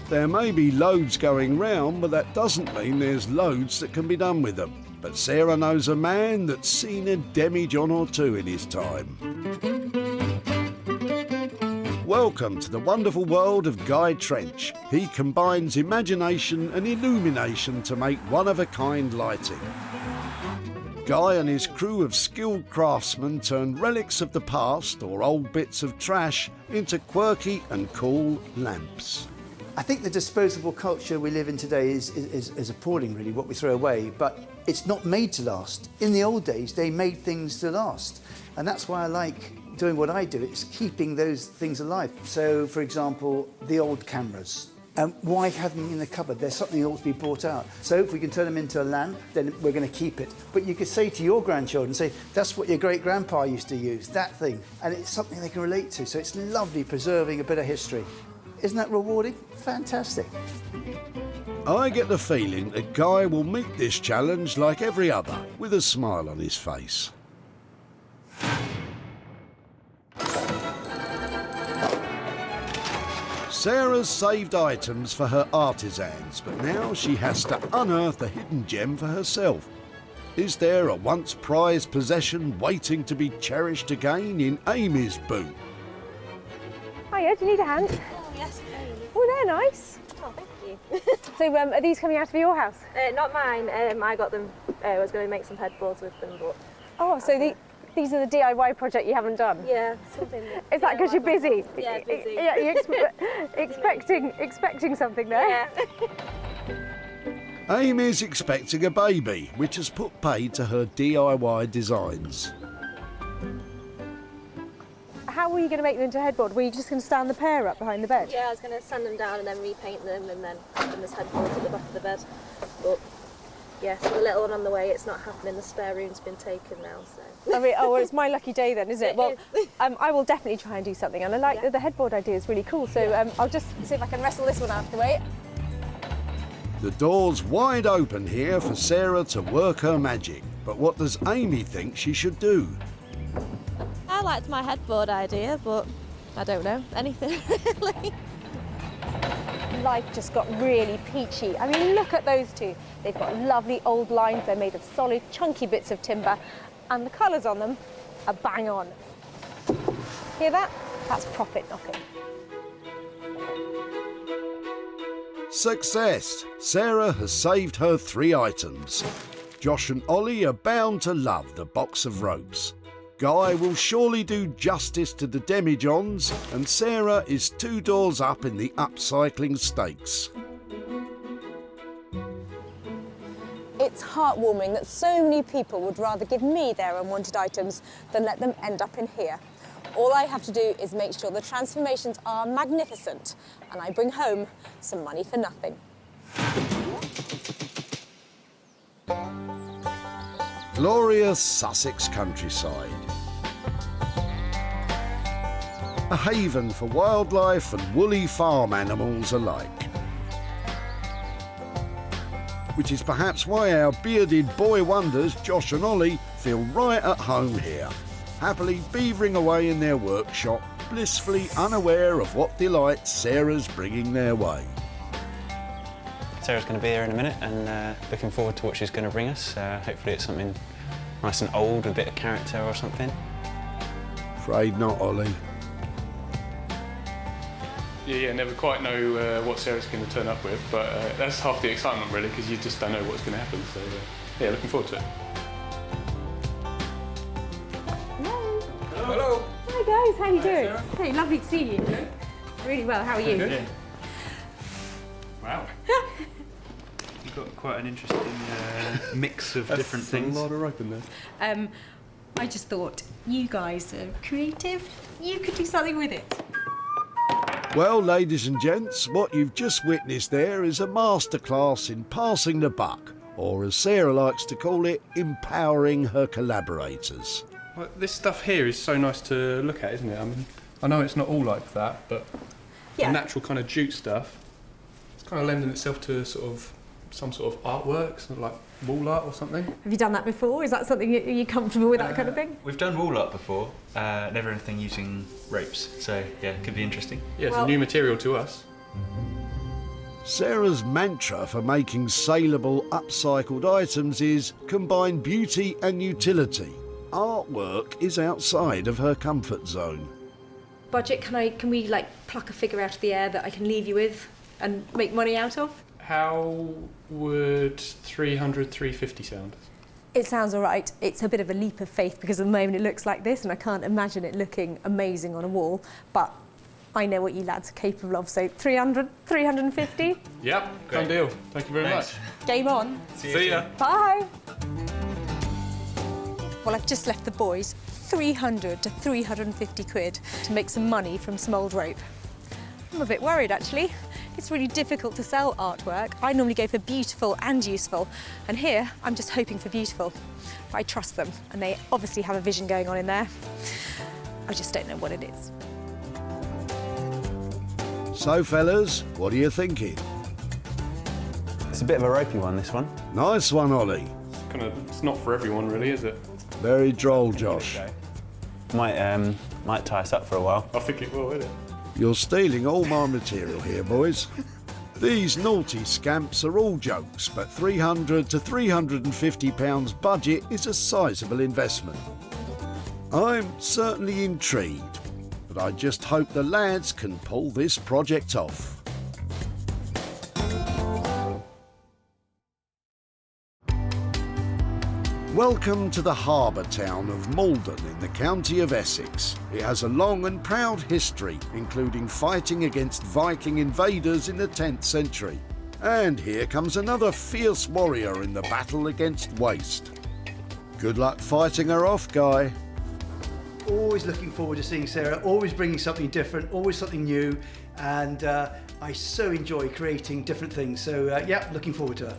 There may be loads going round, but that doesn't mean there's loads that can be done with them. But Sarah knows a man that's seen a demijohn or 2 in his time. Welcome to the wonderful world of Guy Trench. He combines imagination and illumination to make one-of-a-kind lighting. Guy and his crew of skilled craftsmen turn relics of the past, or old bits of trash, into quirky and cool lamps. I think the disposable culture we live in today is appalling, really, what we throw away, but it's not made to last. In the old days, they made things to last, and that's why I like doing what I do. It's keeping those things alive. So, for example, the old cameras. Why have them in the cupboard? There's something that ought to be brought out. So if we can turn them into a lamp, then we're going to keep it. But you could say to your grandchildren, say, that's what your great-grandpa used to use, that thing. And it's something they can relate to. So it's lovely preserving a bit of history. Isn't that rewarding? Fantastic. I get the feeling that Guy will meet this challenge like every other, with a smile on his face. Sarah's saved items for her artisans, but now she has to unearth a hidden gem for herself. Is there a once prized possession waiting to be cherished again in Amy's boot? Hiya, do you need a hand? Oh, yes, please. Oh, they're nice. Oh, thank you. So, are these coming out of your house? Not mine. I got them. I was going to make some headboards with them, but... Oh, so these are the DIY project you haven't done? Yeah, something. Is that because you're busy? Yeah, busy. Yeah, you're expecting something there? Yeah. Amy's expecting a baby, which has put paid to her DIY designs. How were you going to make them into a headboard? Were you just going to stand the pair up behind the bed? Yeah, I was going to sand them down and then repaint them and then put them as headboards at the back of the bed. But yeah, so the little one on the way, it's not happening. The spare room's been taken now, so. I mean, oh, well, it's my lucky day then, is it? It well, is. I will definitely try and do something, and I like that the headboard idea is really cool. So I'll just see if I can wrestle this one out of the way. The door's wide open here for Sarah to work her magic. But what does Amy think she should do? I liked my headboard idea, but I don't know, anything really. Life just got really peachy. I mean, look at those two. They've got lovely old lines. They're made of solid, chunky bits of timber, and the colours on them are bang on. Hear that? That's profit knocking. Success! Sarah has saved her 3 items. Josh and Ollie are bound to love the box of ropes. Guy will surely do justice to the Demijohns, and Sarah is 2 doors up in the upcycling stakes. It's heartwarming that so many people would rather give me their unwanted items than let them end up in here. All I have to do is make sure the transformations are magnificent, and I bring home some money for nothing. Glorious Sussex countryside. A haven for wildlife and woolly farm animals alike. Which is perhaps why our bearded boy wonders, Josh and Ollie, feel right at home here, happily beavering away in their workshop, blissfully unaware of what delights Sarah's bringing their way. Sarah's going to be here in a minute and looking forward to what she's going to bring us. Hopefully it's something nice and old with a bit of character or something. Afraid not, Ollie. Yeah, never quite know what Sarah's going to turn up with, but that's half the excitement really, because you just don't know what's going to happen. So yeah, looking forward to it. Hello. Hi guys, how are you doing? Hey, lovely to see you. Really well, how are you? Good. Wow. You've got quite an interesting mix of different things. A lot of rope in there. I just thought, you guys are creative. You could do something with it. Well, ladies and gents, what you've just witnessed there is a masterclass in passing the buck, or as Sarah likes to call it, empowering her collaborators. Well, this stuff here is so nice to look at, isn't it? I mean, I know it's not all like that, but the natural kind of jute stuff, it's kind of lending itself to some sort of artwork, sort of like wall art or something. Have you done that before? Is that something you're comfortable with, that kind of thing? We've done wall art before, never anything using ropes, so yeah, it could be interesting. Yeah, it's a new material to us. Sarah's mantra for making saleable, upcycled items is combine beauty and utility. Artwork is outside of her comfort zone. Budget, can we like pluck a figure out of the air that I can leave you with and make money out of? How would 300, 350 sound? It sounds all right. It's a bit of a leap of faith because at the moment it looks like this and I can't imagine it looking amazing on a wall, but I know what you lads are capable of, so 300, 350? Yep, done deal. Thank you very much. Game on. See ya. Bye. Well, I've just left the boys 300 to 350 quid to make some money from some old rope. I'm a bit worried, actually. It's really difficult to sell artwork. I normally go for beautiful and useful, and here I'm just hoping for beautiful. But I trust them, and they obviously have a vision going on in there. I just don't know what it is. So fellas, what are you thinking? It's a bit of a ropey one, this one. Nice one, Ollie. It's not for everyone, really, is it? Very droll, Josh. Might tie us up for a while. I think it will, won't it? You're stealing all my material here, boys. These naughty scamps are all jokes, but £300 to £350 budget is a sizable investment. I'm certainly intrigued, but I just hope the lads can pull this project off. Welcome to the harbour town of Malden in the county of Essex. It has a long and proud history, including fighting against Viking invaders in the 10th century. And here comes another fierce warrior in the battle against waste. Good luck fighting her off, Guy. Always looking forward to seeing Sarah, always bringing something different, always something new, and I so enjoy creating different things. So yeah, looking forward to her.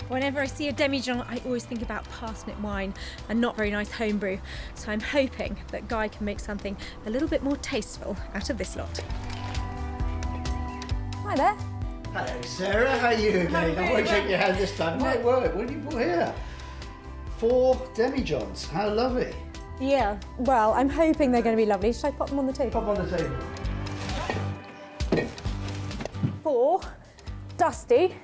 Whenever I see a Demijohn, I always think about parsnip wine and not very nice homebrew. So I'm hoping that Guy can make something a little bit more tasteful out of this lot. Hi there. Hello, Sarah. How are you again? I won't shake your hand this time. My word, what have you brought here? 4 Demijohns. How lovely. Yeah, well, I'm hoping they're going to be lovely. Should I pop them on the table? Pop on the table. 4 dusty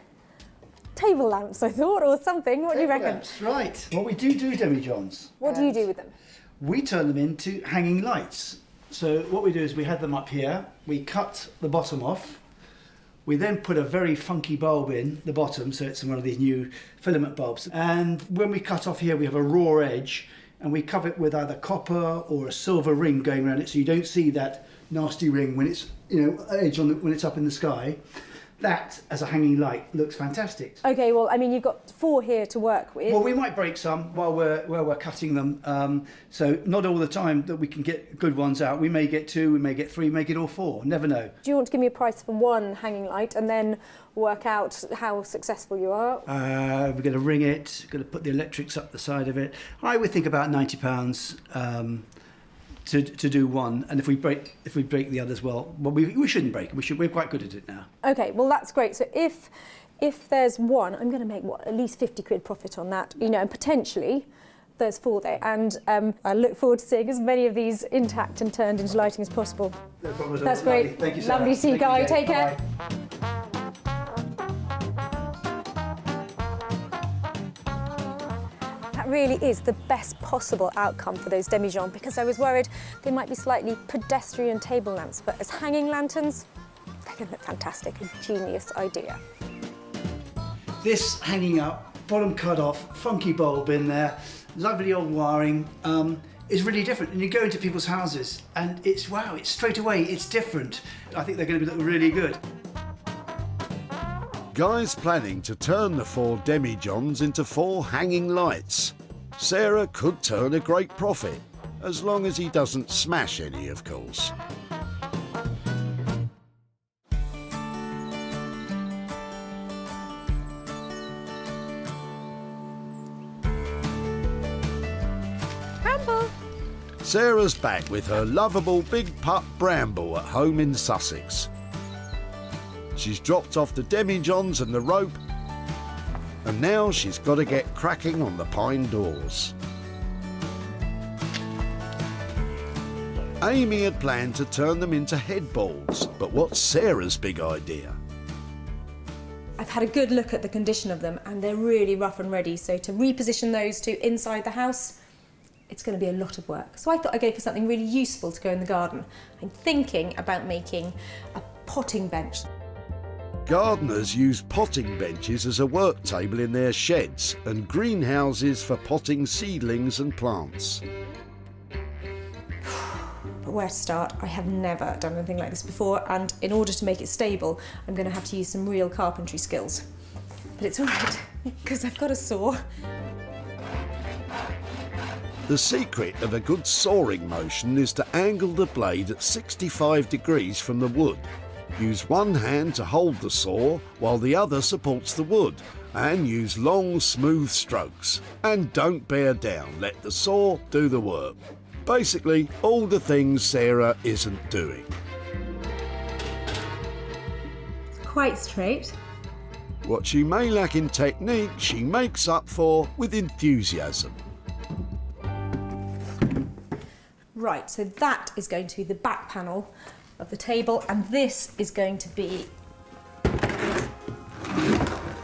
table lamps, I thought, or something. What do you reckon? That's right. Well, we do Demijohns. What do you do with them? We turn them into hanging lights. So what we do is we had them up here, we cut the bottom off, we then put a very funky bulb in the bottom, so it's one of these new filament bulbs. And when we cut off here, we have a raw edge, and we cover it with either copper or a silver ring going around it, so you don't see that nasty ring when it's, edge on when it's up in the sky. That, as a hanging light, looks fantastic. Okay, well, I mean, you've got 4 here to work with. Well, we might break some while we're cutting them. So not all the time that we can get good ones out. We may get 2, we may get 3, we may get all 4. Never know. Do you want to give me a price for one hanging light and then work out how successful you are? We're going to ring it. Going to put the electrics up the side of it. I would think about £90 to do one, and if we break the others, well, we shouldn't break them. We're quite good at it now. Okay, well that's great. So if there's one, I'm going to make at least 50 quid profit on that, and potentially there's 4 there, and I look forward to seeing as many of these intact and turned into lighting as possible. No problem at all. That's great. Lovely. Thank you, Sarah. Lovely to see you, Guy. Take care. That really is the best possible outcome for those Demijohn, because I was worried they might be slightly pedestrian table lamps, but as hanging lanterns, they're going to look fantastic. A genius idea. This hanging up, bottom cut off, funky bulb in there, lovely old wiring, is really different. And you go into people's houses and it's straight away, it's different. I think they're going to look really good. Guy's planning to turn the 4 Demijohns into 4 hanging lights. Sarah could turn a great profit, as long as he doesn't smash any, of course. Bramble! Sarah's back with her lovable big pup Bramble at home in Sussex. She's dropped off the Demijohns and the rope, and now she's got to get cracking on the pine doors. Amy had planned to turn them into headboards, but what's Sarah's big idea? I've had a good look at the condition of them and they're really rough and ready, so to reposition those to inside the house, it's going to be a lot of work. So I thought I'd go for something really useful to go in the garden. I'm thinking about making a potting bench. Gardeners use potting benches as a work table in their sheds and greenhouses for potting seedlings and plants. But where to start? I have never done anything like this before, and in order to make it stable, I'm going to have to use some real carpentry skills. But it's all right, because I've got a saw. The secret of a good sawing motion is to angle the blade at 65 degrees from the wood. Use one hand to hold the saw while the other supports the wood, and use long, smooth strokes. And don't bear down, let the saw do the work. Basically, all the things Sarah isn't doing. quite straight. What she may lack in technique, she makes up for with enthusiasm. Right, so that is going to be the back panel of the table, and this is going to be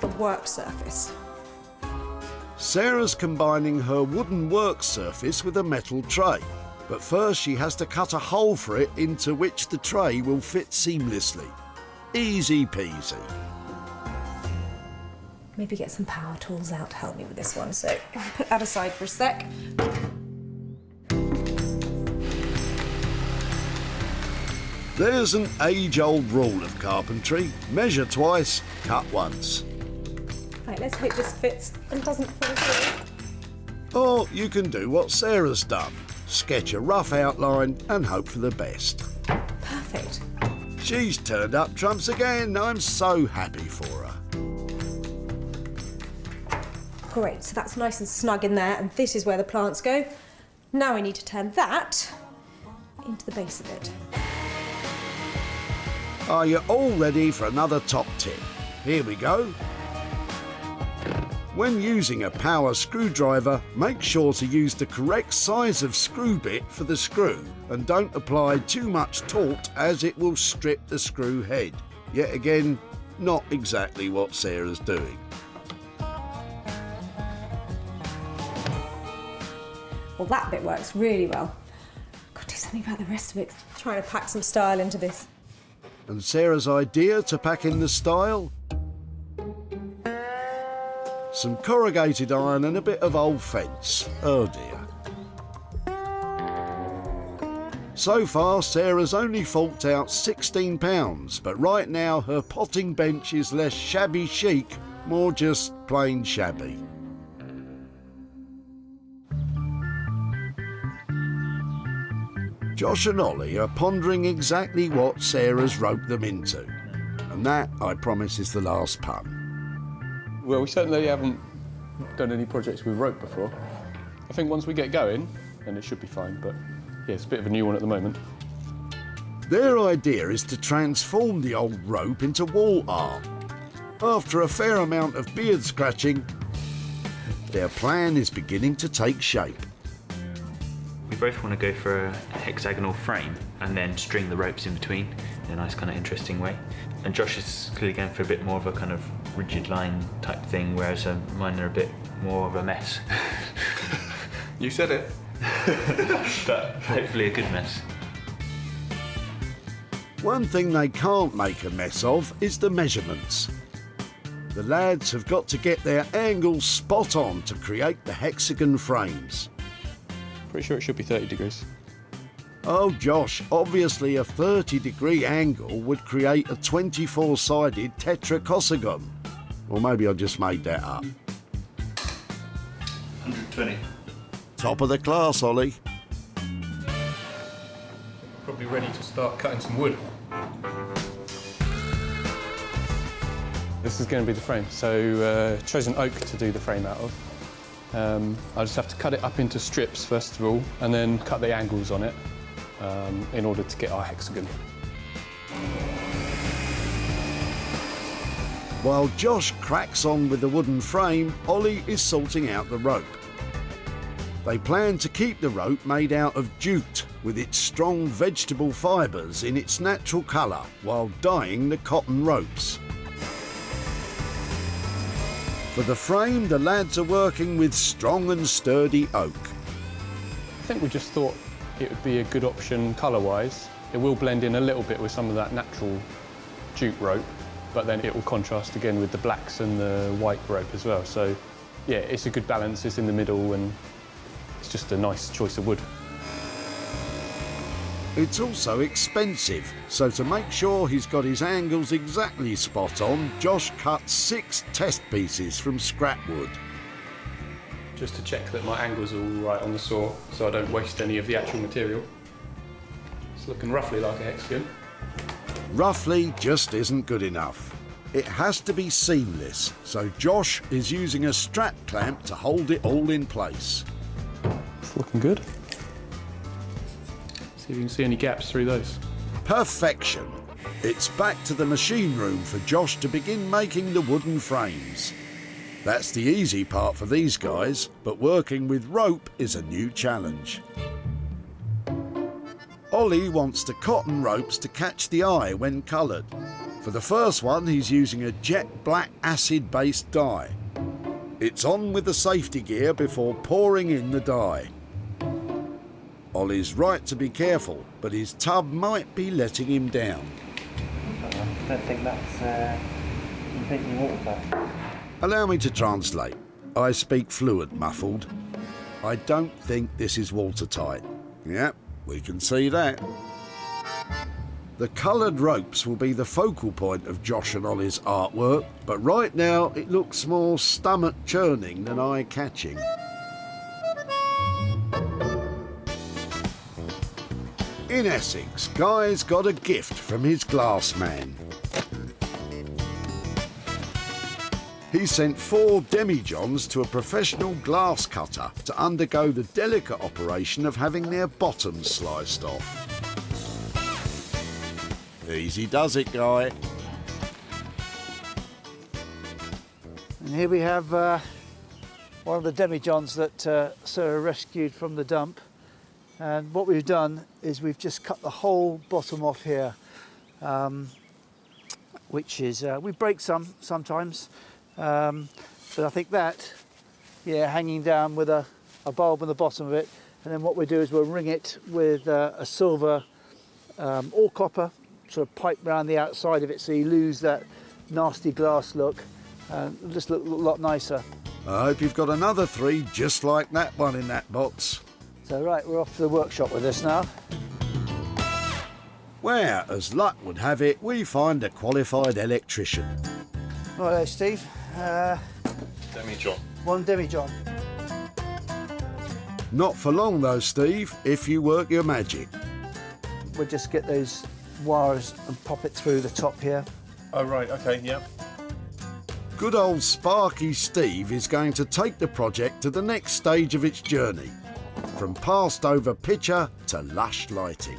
the work surface. Sarah's combining her wooden work surface with a metal tray. But first she has to cut a hole for it into which the tray will fit seamlessly. Easy peasy. Maybe get some power tools out to help me with this one, so put that aside for a sec. There's an age-old rule of carpentry. Measure twice, cut once. Right, let's hope this fits and doesn't fall through. Or you can do what Sarah's done. Sketch a rough outline and hope for the best. Perfect. She's turned up trumps again. I'm so happy for her. Great, so that's nice and snug in there, and this is where the plants go. Now I need to turn that into the base of it. Are you all ready for another top tip? Here we go. When using a power screwdriver, make sure to use the correct size of screw bit for the screw and don't apply too much torque as it will strip the screw head. Yet again, not exactly what Sarah's doing. Well, that bit works really well. Got to do something about the rest of it. Trying to pack some style into this. And Sarah's idea to pack in the style? Some corrugated iron and a bit of old fence. Oh dear. So far, Sarah's only forked out £16, but right now her potting bench is less shabby chic, more just plain shabby. Josh and Ollie are pondering exactly what Sarah's roped them into. And that, I promise, is the last pun. Well, we certainly haven't done any projects with rope before. I think once we get going, then it should be fine, but yeah, it's a bit of a new one at the moment. Their idea is to transform the old rope into wall art. After a fair amount of beard scratching, their plan is beginning to take shape. We both want to go for a hexagonal frame and then string the ropes in between in a nice kind of interesting way. And Josh is clearly going for a bit more of a kind of rigid line type thing, whereas mine are a bit more of a mess. You said it. But hopefully a good mess. One thing they can't make a mess of is the measurements. The lads have got to get their angles spot on to create the hexagon frames. Pretty sure it should be 30 degrees. Oh, Josh, obviously a 30-degree angle would create a 24-sided tetracosagon. Or maybe I just made that up. 120. Top of the class, Ollie. Probably ready to start cutting some wood. This is going to be the frame. So chosen oak to do the frame out of. I just have to cut it up into strips first of all, and then cut the angles on it in order to get our hexagon. While Josh cracks on with the wooden frame, Ollie is sorting out the rope. They plan to keep the rope made out of jute with its strong vegetable fibres in its natural colour while dyeing the cotton ropes. For the frame, the lads are working with strong and sturdy oak. I think we just thought it would be a good option colour-wise. It will blend in a little bit with some of that natural jute rope, but then it will contrast again with the blacks and the white rope as well. So yeah, it's a good balance, it's in the middle, and it's just a nice choice of wood. It's also expensive, so to make sure he's got his angles exactly spot on, Josh cut 6 test pieces from scrap wood. Just to check that my angles are all right on the saw, so I don't waste any of the actual material. It's looking roughly like a hexagon. Roughly just isn't good enough. It has to be seamless, so Josh is using a strap clamp to hold it all in place. It's looking good. See if you can see any gaps through those. Perfection. It's back to the machine room for Josh to begin making the wooden frames. That's the easy part for these guys, but working with rope is a new challenge. Ollie wants the cotton ropes to catch the eye when coloured. For the first one, he's using a jet black acid-based dye. It's on with the safety gear before pouring in the dye. Ollie's right to be careful, but his tub might be letting him down. I don't think that's completely watertight. Allow me to translate. I speak fluent muffled. I don't think this is watertight. Yep, we can see that. The coloured ropes will be the focal point of Josh and Ollie's artwork, but right now it looks more stomach churning than eye catching. In Essex, Guy's got a gift from his glass man. He sent 4 Demijohns to a professional glass cutter to undergo the delicate operation of having their bottoms sliced off. Easy does it, Guy. And here we have one of the Demijohns that Sarah rescued from the dump. And what we've done is we've just cut the whole bottom off here, which is, we break some sometimes, but I think that, yeah, hanging down with a bulb on the bottom of it, and then what we do is we'll ring it with a silver or copper sort of pipe around the outside of it, so you lose that nasty glass look and it'll just look a lot nicer. I hope you've got another 3 just like that one in that box. So right, we're off to the workshop with this now. Where, as luck would have it, we find a qualified electrician. Right there, Steve. Demijohn. 1 Demijohn. Not for long though, Steve, if you work your magic. We'll just get those wires and pop it through the top here. Oh, right, okay, yeah. Good old Sparky Steve is going to take the project to the next stage of its journey, from passed over picture to lush lighting.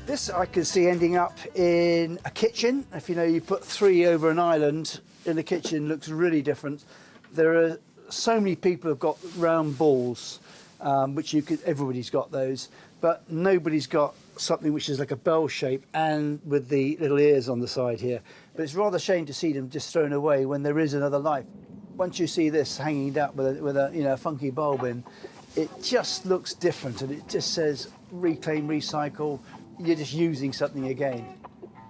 This I can see ending up in a kitchen. If you know, you put 3 over an island in the kitchen, looks really different. There are so many people who've got round balls, which everybody's got those, but nobody's got something which is like a bell shape and with the little ears on the side here. But it's rather a shame to see them just thrown away when there is another life. Once you see this hanging down with a funky bulb in, it just looks different, and it just says reclaim, recycle. You're just using something again.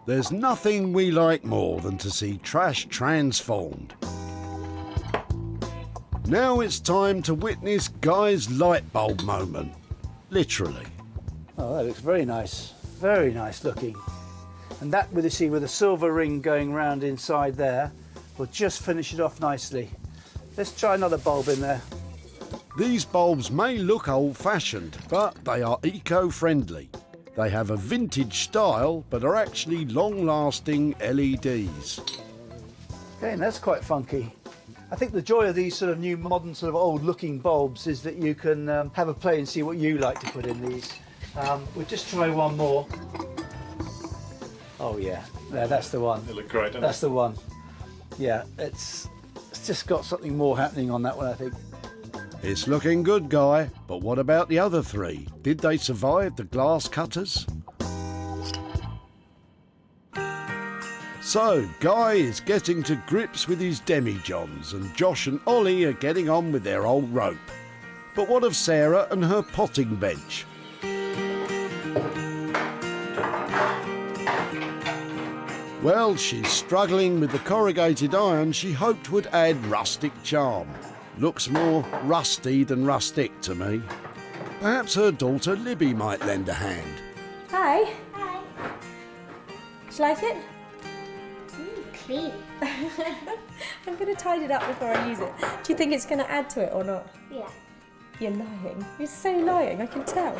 There's nothing we like more than to see trash transformed. Now it's time to witness Guy's light bulb moment. Literally. Oh, that looks very nice looking. And that, with a silver ring going round inside there, will just finish it off nicely. Let's try another bulb in there. These bulbs may look old-fashioned, but they are eco-friendly. They have a vintage style, but are actually long-lasting LEDs. Okay, and that's quite funky. I think the joy of these sort of new modern sort of old-looking bulbs is that you can have a play and see what you like to put in these. We'll just try one more. Oh yeah, that's the one. They look great, don't That's they? the one. Yeah, it's just got something more happening on that one, I think. It's looking good, Guy, but what about the other 3? Did they survive the glass cutters? So, Guy is getting to grips with his Demijohns, and Josh and Ollie are getting on with their old rope. But what of Sarah and her potting bench? Well, she's struggling with the corrugated iron she hoped would add rustic charm. Looks more rusty than rustic to me. Perhaps her daughter Libby might lend a hand. Hi. Hi. Do you like it? Clean. I'm going to tidy it up before I use it. Do you think it's going to add to it or not? Yeah. You're lying. You're so lying, I can tell.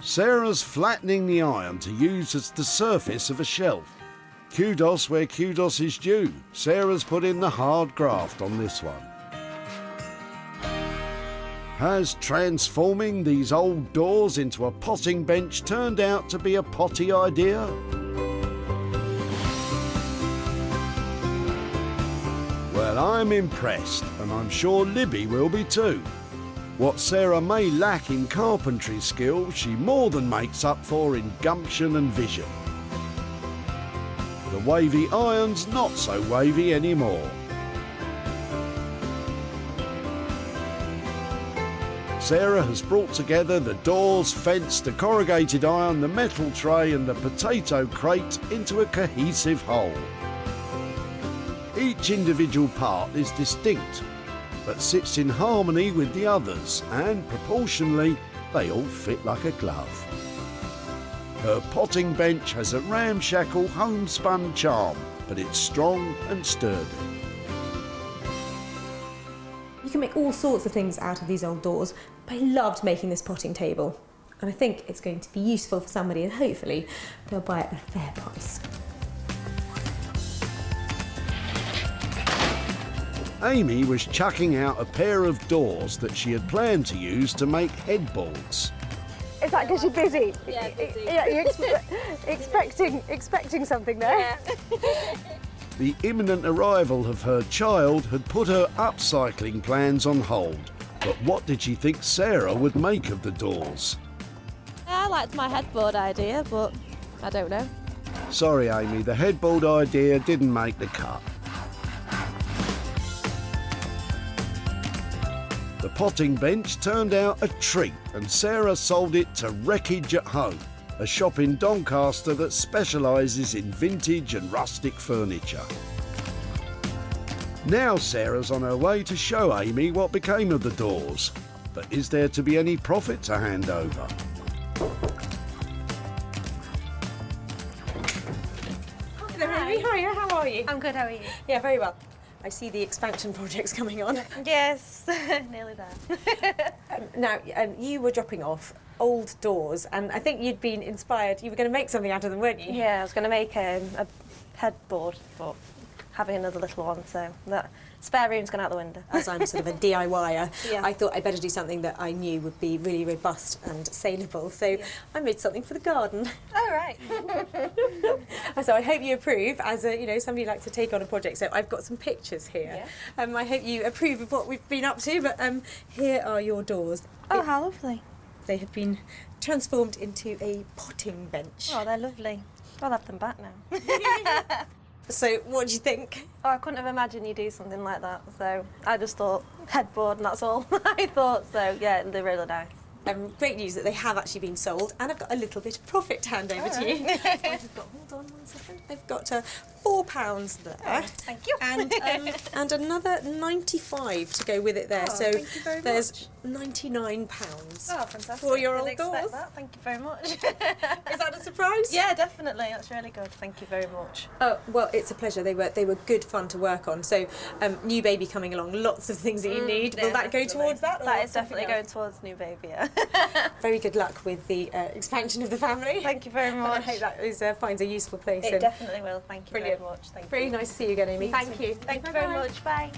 Sarah's flattening the iron to use as the surface of a shelf. Kudos where kudos is due. Sarah's put in the hard graft on this one. Has transforming these old doors into a potting bench turned out to be a potty idea? Well, I'm impressed, and I'm sure Libby will be too. What Sarah may lack in carpentry skill, she more than makes up for in gumption and vision. The wavy iron's not so wavy anymore. Sarah has brought together the doors, fence, the corrugated iron, the metal tray and the potato crate into a cohesive whole. Each individual part is distinct, but sits in harmony with the others, and proportionally, they all fit like a glove. Her potting bench has a ramshackle homespun charm, but it's strong and sturdy. You can make all sorts of things out of these old doors, but I loved making this potting table. And I think it's going to be useful for somebody, and hopefully they'll buy it at a fair price. Amy was chucking out a pair of doors that she had planned to use to make headboards. Is that because you're busy? Yeah, busy. Yeah, you're expecting something there? Yeah. The imminent arrival of her child had put her upcycling plans on hold. But what did she think Sarah would make of the doors? I liked my headboard idea, but I don't know. Sorry, Amy, the headboard idea didn't make the cut. The potting bench turned out a treat, and Sarah sold it to Wreckage at Home, a shop in Doncaster that specialises in vintage and rustic furniture. Now Sarah's on her way to show Amy what became of the doors. But is there to be any profit to hand over? Hi, hiya, how are you? I'm good, how are you? Yeah, very well. I see the expansion project's coming on. Yes, nearly there. Now, you were dropping off old doors, and I think you'd been inspired. You were going to make something out of them, weren't you? Yeah, I was going to make a headboard, but having another little one, so that spare room's gone out the window. As I'm sort of a DIYer, Yeah. I thought I'd better do something that I knew would be really robust and saleable. So I made something for the garden. Oh, right. So I hope you approve, as somebody likes to take on a project. So I've got some pictures here. Yeah. I hope you approve of what we've been up to. But here are your doors. Oh, how lovely. They have been transformed into a potting bench. Oh, they're lovely. I'll have them back now. So what do you think? Oh, I couldn't have imagined you do something like that, so I just thought headboard and that's all I thought, so yeah, they're really nice. Great news that they have actually been sold, and I've got a little bit of profit to hand over to you. Hold on 1 second. They've got £4 there. Oh, thank you. And another 95 to go with it there. Oh, so thank you very there's £99 Oh, fantastic. for your Didn't old expect doors. that. Thank you very much. Is that a surprise? Yeah, definitely. That's really good. Thank you very much. Oh, well, it's a pleasure. They were good fun to work on. So, new baby coming along, lots of things that you need. Yeah, Will that go definitely. towards that? Or That is something definitely going else? towards new baby, yeah. Very good luck with the expansion of the family. Thank you very And much. I hope that finds a useful place. It and definitely will. Thank you Brilliant. very much. Thank you. Very nice to see you again, Amy. Thank you. Thank you very much. Bye.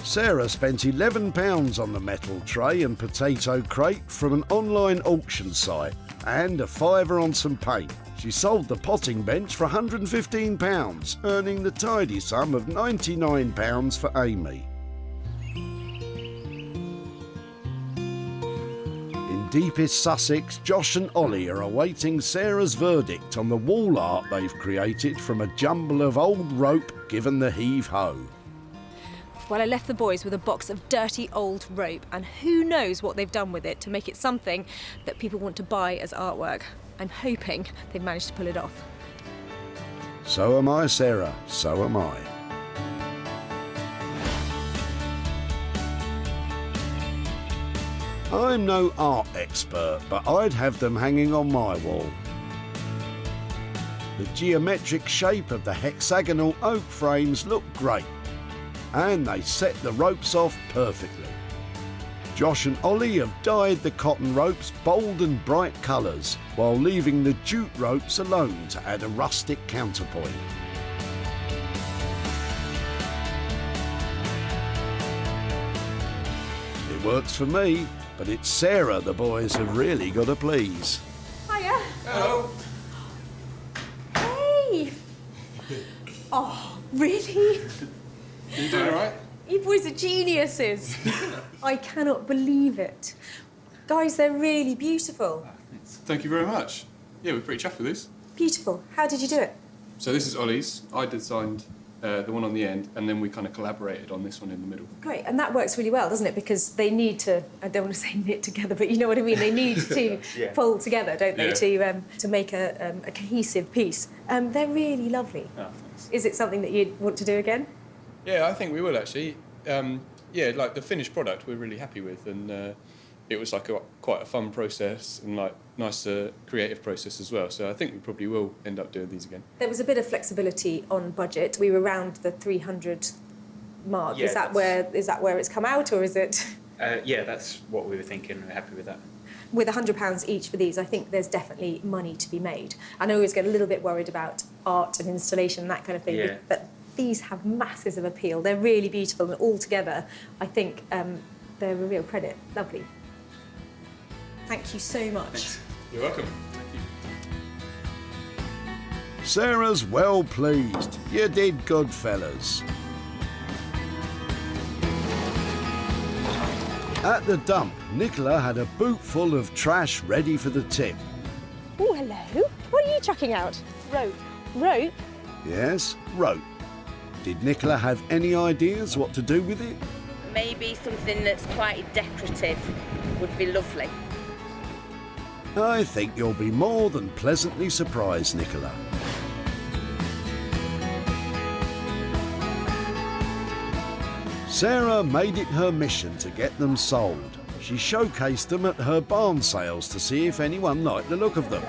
Sarah spent £11 on the metal tray and potato crate from an online auction site and a £5 on some paint. She sold the potting bench for £115, earning the tidy sum of £99 for Amy. In deepest Sussex, Josh and Ollie are awaiting Sarah's verdict on the wall art they've created from a jumble of old rope given the heave-ho. Well, I left the boys with a box of dirty old rope, and who knows what they've done with it to make it something that people want to buy as artwork. I'm hoping they've managed to pull it off. So am I, Sarah, so am I. I'm no art expert, but I'd have them hanging on my wall. The geometric shape of the hexagonal oak frames look great, and they set the ropes off perfectly. Josh and Ollie have dyed the cotton ropes bold and bright colours, while leaving the jute ropes alone to add a rustic counterpoint. It It works for me, but it's Sarah the boys have really got to please. Hiya. Hello. Hey. Oh, really? You doing all right? You boys are geniuses. I cannot believe it. Guys, they're really beautiful. Thank you very much. Yeah, we're pretty chuffed with this. Beautiful. How did you do it? So this is Ollie's. I designed the one on the end, and then we kind of collaborated on this one in the middle. Great, and that works really well, doesn't it? Because they need to, I don't want to say knit together, but you know what I mean? They need to Yeah. fold together, don't they, Yeah. to make a cohesive piece. They're really lovely. Oh, thanks. Is it something that you'd want to do again? Yeah, I think we will actually. Yeah, like the finished product we're really happy with, and it was like quite a fun process and like nice creative process as well. So I think we probably will end up doing these again. There was a bit of flexibility on budget. We were around the 300 mark. Yeah, is that where it's come out, or is it? Yeah, that's what we were thinking. We're happy with that. With £100 each for these, I think there's definitely money to be made. And I always get a little bit worried about art and installation and that kind of thing. Yeah. But these have masses of appeal. They're really beautiful, and all together, I think they're a real credit. Lovely. Thank you so much. You're welcome. Sarah's well pleased. You did good, fellas. At the dump, Nicola had a boot full of trash ready for the tip. Oh, hello. What are you chucking out? Rope. Rope? Yes, rope. Did Nicola have any ideas what to do with it? Maybe something that's quite decorative would be lovely. I think you'll be more than pleasantly surprised, Nicola. Sarah made it her mission to get them sold. She showcased them at her barn sales to see if anyone liked the look of them.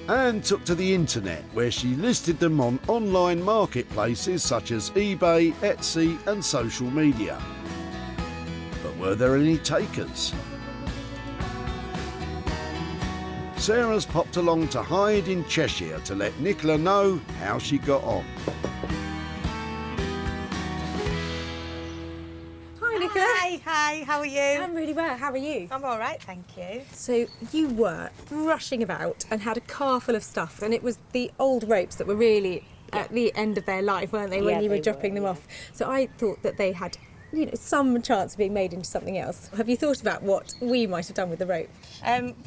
And took to the internet, where she listed them on online marketplaces such as eBay, Etsy and social media. But were there any takers? Sarah's popped along to Hyde in Cheshire to let Nicola know how she got on. Hi, Nicola. Hi, how are you? I'm really well. How are you? I'm all right, thank you. So you were rushing about and had a car full of stuff, and it was the old ropes that were really at the end of their life, weren't they, when Yeah, you were they dropping them off? So I thought that they had, some chance of being made into something else. Have you thought about what we might have done with the rope?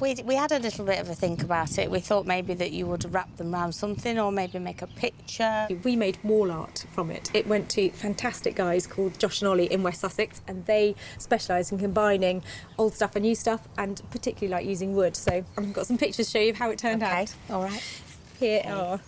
We had a little bit of a think about it. We thought maybe that you would wrap them around something or maybe make a picture. We made wall art from it. It went to fantastic guys called Josh and Ollie in West Sussex, and they specialise in combining old stuff and new stuff, and particularly like using wood. So I've got some pictures to show you of how it turned out. All right. Here are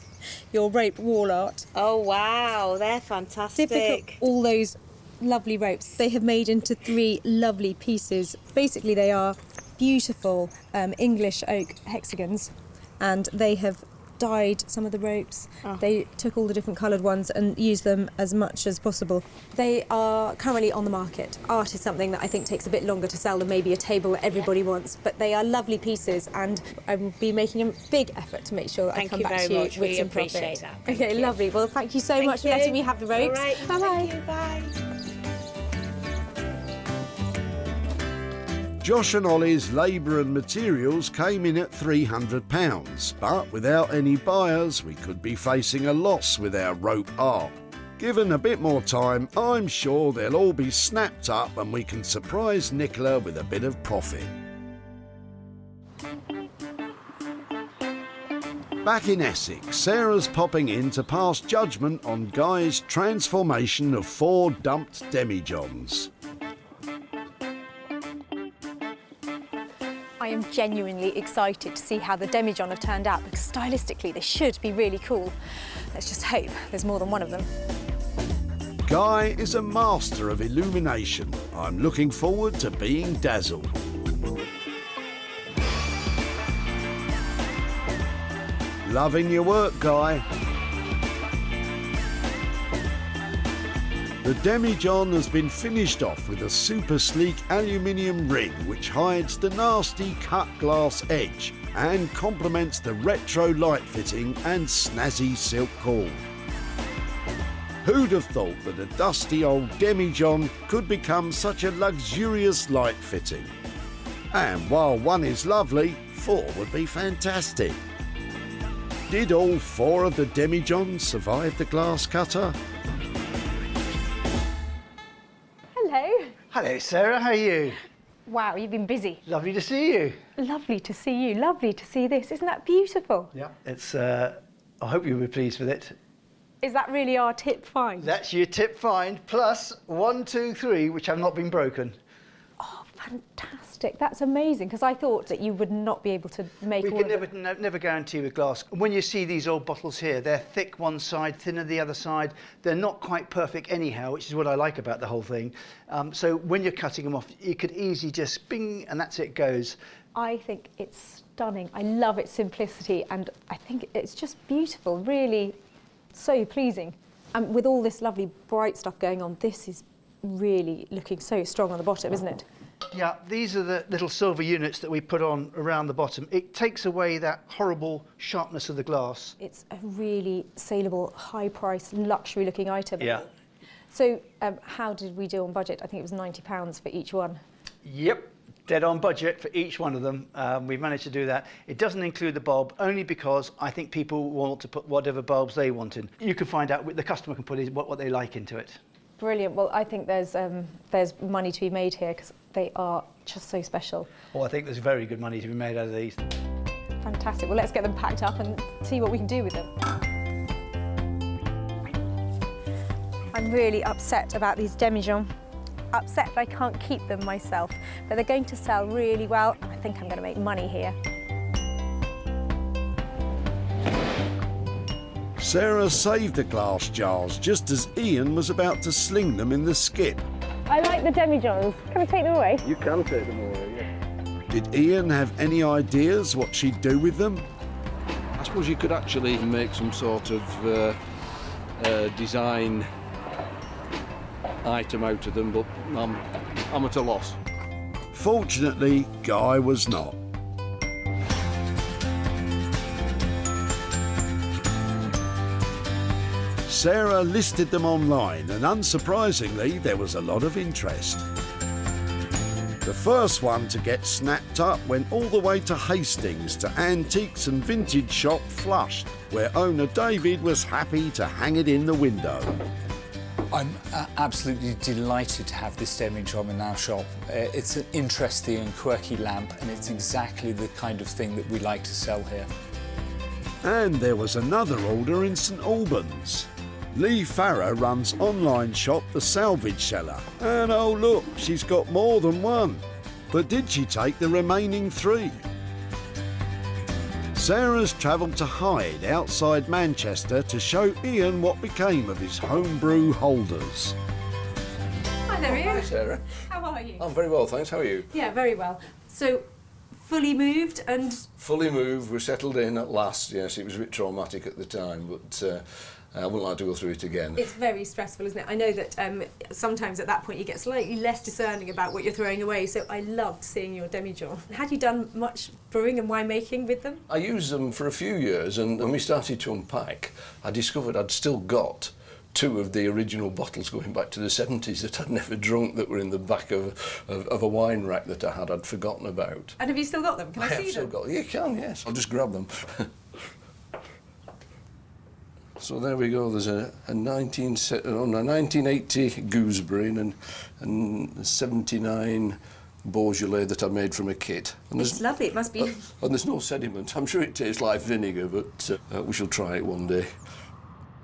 your rope wall art. Oh, wow, they're fantastic. Typical, all those lovely ropes. They have made into 3 lovely pieces. Basically, they are beautiful English oak hexagons, and they have dyed some of the ropes. They took all the different coloured ones and used them as much as possible. They are currently on the market. Art is something that I think takes a bit longer to sell than maybe a table that everybody wants, but they are lovely pieces, and I will be making a big effort to make sure that I come back to you with We some appreciate profit. that. Thank Okay, you. lovely. Well, thank you so Thank much for you. letting me have the ropes. All right, Bye-bye. thank you, bye. Josh and Ollie's labour and materials came in at £300, but without any buyers, we could be facing a loss with our rope art. Given a bit more time, I'm sure they'll all be snapped up and we can surprise Nicola with a bit of profit. Back in Essex, Sarah's popping in to pass judgment on Guy's transformation of 4 dumped Demijohns. I am genuinely excited to see how the Demijohn have turned out, because stylistically they should be really cool. Let's just hope there's more than one of them. Guy is a master of illumination. I'm looking forward to being dazzled. Loving your work, Guy. The Demijohn has been finished off with a super sleek aluminium ring which hides the nasty cut glass edge and complements the retro light fitting and snazzy silk cord. Who'd have thought that a dusty old Demijohn could become such a luxurious light fitting? And while one is lovely, 4 would be fantastic. Did all 4 of the Demijohns survive the glass cutter? Hello. Hello, Sarah. How are you? Wow, you've been busy. Lovely to see you. Lovely to see you. Lovely to see this. Isn't that beautiful? Yeah. It's. I hope you'll be pleased with it. Is that really our tip find? That's your tip find plus 1, 2, 3, which have not been broken. Oh, fantastic. That's amazing, because I thought that you would not be able to make all We of can never guarantee with glass. When you see these old bottles here, they're thick one side, thinner the other side. They're not quite perfect anyhow, which is what I like about the whole thing. So when you're cutting them off, you could easily just bing, and that's it goes. I think it's stunning. I love its simplicity, and I think it's just beautiful, really so pleasing. And with all this lovely bright stuff going on, this is really looking so strong on the bottom, isn't it? Yeah, these are the little silver units that we put on around the bottom. It takes away that horrible sharpness of the glass. It's a really saleable, high-priced, luxury-looking item. Yeah. So how did we do on budget? I think it was £90 for each one. Yep, dead on budget for each one of them. We've managed to do that. It doesn't include the bulb, only because I think people want to put whatever bulbs they want in. You can find out, the customer can put what they like into it. Brilliant. Well, I think there's money to be made here, because they are just so special. Well, I think there's very good money to be made out of these. Fantastic. Well, let's get them packed up and see what we can do with them. I'm really upset about these Demijohn. Upset that I can't keep them myself, but they're going to sell really well, and I think I'm going to make money here. Sarah saved the glass jars just as Ian was about to sling them in the skip. I like the Demijohns. Can I take them away? You can take them away, yeah. Did Ian have any ideas what she'd do with them? I suppose you could actually make some sort of design item out of them, but I'm at a loss. Fortunately, Guy was not. Sarah listed them online, and unsurprisingly, there was a lot of interest. The first one to get snapped up went all the way to Hastings to Antiques and Vintage Shop Flush, where owner David was happy to hang it in the window. I'm absolutely delighted to have this Demijohn in our shop. It's an interesting and quirky lamp, and it's exactly the kind of thing that we like to sell here. And there was another order in St Albans. Lee Farrer runs online shop The Salvage Seller. And oh look, she's got more than one. But did she take the remaining 3? Sarah's travelled to Hyde outside Manchester to show Ian what became of his homebrew holders. Hi there, Ian. Hi, Sarah. How are you? I'm very well, thanks. How are you? Yeah, very well. So, fully moved and... Fully moved. We're settled in at last. Yes, it was a bit traumatic at the time, but I wouldn't like to go through it again. It's very stressful, isn't it? I know that sometimes at that point you get slightly less discerning about what you're throwing away, so I loved seeing your Demijohn. Had you done much brewing and winemaking with them? I used them for a few years, and when we started to unpack, I discovered I'd still got 2 of the original bottles going back to the 70s that I'd never drunk, that were in the back of a wine rack that I'd forgotten about. And have you still got them? Can I see them? have still got them. You can, yes. I'll just grab them. So there we go. There's a 1980 gooseberry and a 79 Beaujolais that I made from a kit. And it's lovely. It must be. And there's no sediment. I'm sure it tastes like vinegar, but we shall try it one day.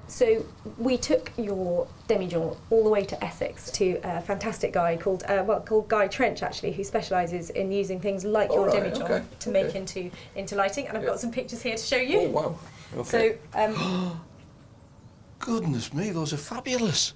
So we took your Demijohn all the way to Essex to a fantastic guy called Guy Trench, actually, who specialises in using things like your Demijohn to make into lighting. And I've got some pictures here to show you. Oh wow! Okay. So. Goodness me, those are fabulous.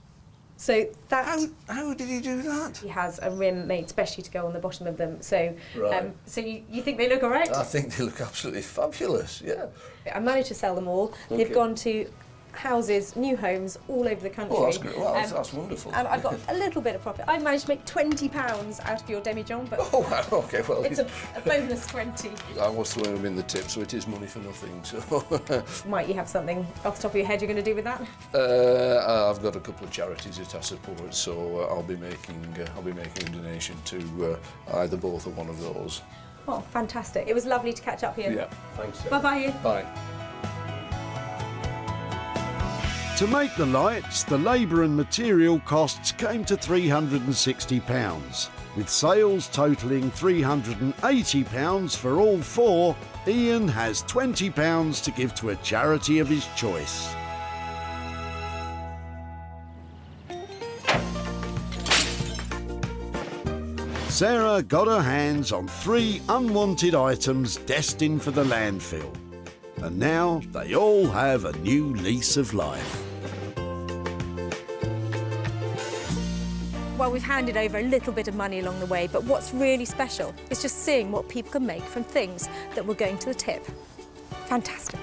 So that how did he do that? He has a rim made specially to go on the bottom of them. So right. So you think they look all right? I think they look absolutely fabulous. Yeah. I managed to sell them all. Okay. They've gone to houses, new homes all over the country. Oh, that's great. Well, that's wonderful. And I've got a little bit of profit. I managed to make £20 out of your Demijohn, but oh, wow, okay, well, it's a bonus 20. I was throwing them in the tip, so it is money for nothing. So Might you have something off the top of your head you're going to do with that? I've got a couple of charities that I support, so I'll be making a donation to either both or one of those. Oh, fantastic. It was lovely to catch up here. Yeah, thanks. Bye-bye. Bye. To make the lights, the labour and material costs came to £360. With sales totalling £380 for all four, Ian has £20 to give to a charity of his choice. Sarah got her hands on 3 unwanted items destined for the landfill. And now they all have a new lease of life. Well, we've handed over a little bit of money along the way, but what's really special is just seeing what people can make from things that were going to the tip. Fantastic.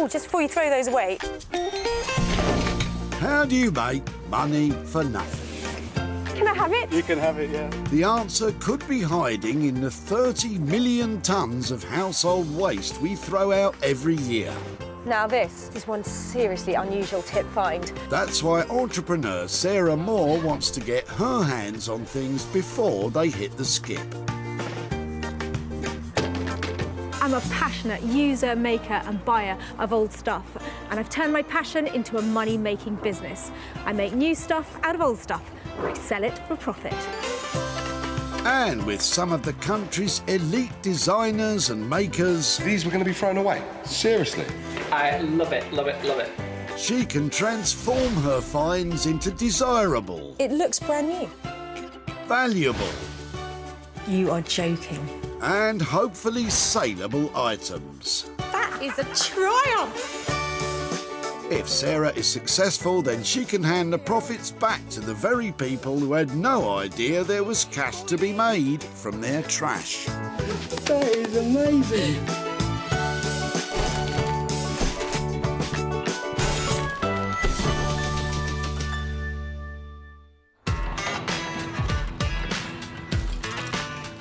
Oh, just before you throw those away. How do you make money for nothing? Can I have it? You can have it, yeah. The answer could be hiding in the 30 million tonnes of household waste we throw out every year. Now this is one seriously unusual tip find. That's why entrepreneur Sarah Moore wants to get her hands on things before they hit the skip. I'm a passionate user, maker and buyer of old stuff, and I've turned my passion into a money-making business. I make new stuff out of old stuff, and I sell it for profit. And with some of the country's elite designers and makers... These were going to be thrown away? Seriously? I love it, love it, love it. She can transform her finds into desirable... It looks brand new. Valuable... You are joking. And hopefully saleable items. That is a triumph! If Sarah is successful, then she can hand the profits back to the very people who had no idea there was cash to be made from their trash. That is amazing!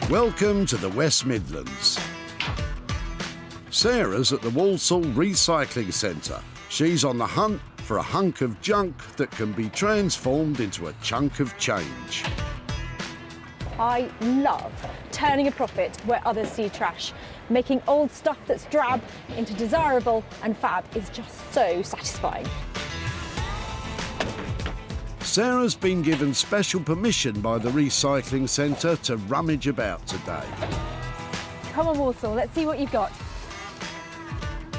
Welcome to the West Midlands. Sarah's at the Walsall Recycling Center. She's on the hunt for a hunk of junk that can be transformed into a chunk of change. I love turning a profit where others see trash. Making old stuff that's drab into desirable and fab is just so satisfying. Sarah's been given special permission by the recycling centre to rummage about today. Come on, Walsall, let's see what you've got.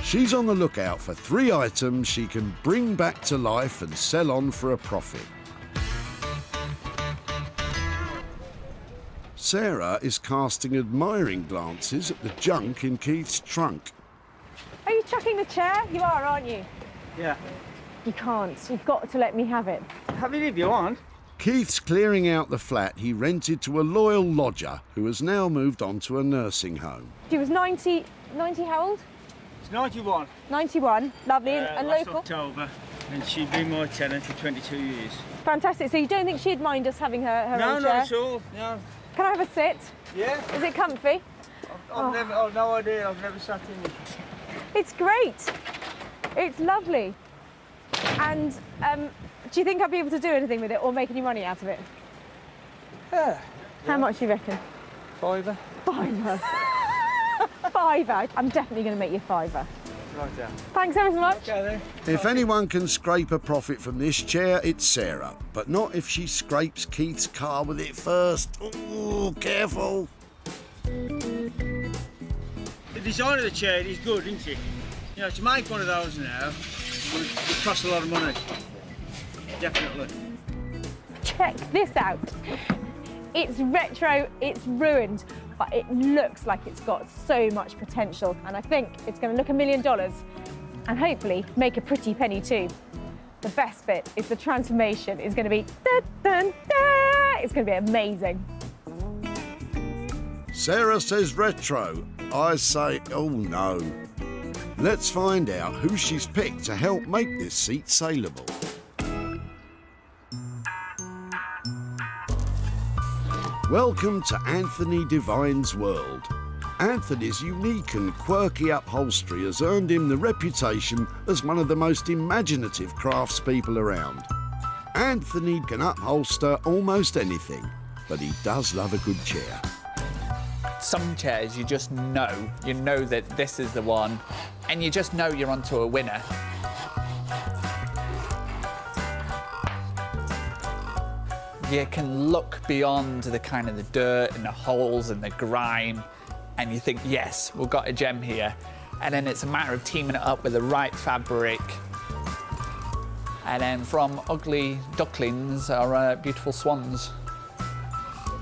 She's on the lookout for 3 items she can bring back to life and sell on for a profit. Sarah is casting admiring glances at the junk in Keith's trunk. Are you chucking the chair? You are, aren't you? Yeah. You can't. You've got to let me have it. Have it if you want. Keith's clearing out the flat he rented to a loyal lodger who has now moved on to a nursing home. She was 90 how old? It's 91. 91, lovely, and last local. October, and she'd been my tenant for 22 years. Fantastic. So you don't think she'd mind us having her No, own not chair? at all. No. Can I have a sit? Yeah. Is it comfy? I've no idea. I've never sat in it. It's great. It's lovely. And do you think I'll be able to do anything with it or make any money out of it? Yeah. How much do you reckon? £5. £5. £5. I'm definitely going to make you £5. Right. Thanks ever so much. Okay, then. If anyone can scrape a profit from this chair, it's Sarah. But not if she scrapes Keith's car with it first. Ooh, careful. The design of the chair is good, isn't it? You know, to make one of those now would cost a lot of money. Definitely. Check this out. It's retro, it's ruined, but it looks like it's got so much potential. And I think it's going to look $1 million and hopefully make a pretty penny too. The best bit is the transformation is going to be da, da, da. It's going to be amazing. Sarah says retro. I say, oh no. Let's find out who she's picked to help make this seat saleable. Welcome to Anthony Devine's world. Anthony's unique and quirky upholstery has earned him the reputation as one of the most imaginative craftspeople around. Anthony can upholster almost anything, but he does love a good chair. Some chairs you just know that this is the one, and you just know you're onto a winner. You can look beyond the kind of the dirt and the holes and the grime, and you think, yes, we've got a gem here. And then it's a matter of teaming it up with the right fabric. And then from ugly ducklings are beautiful swans.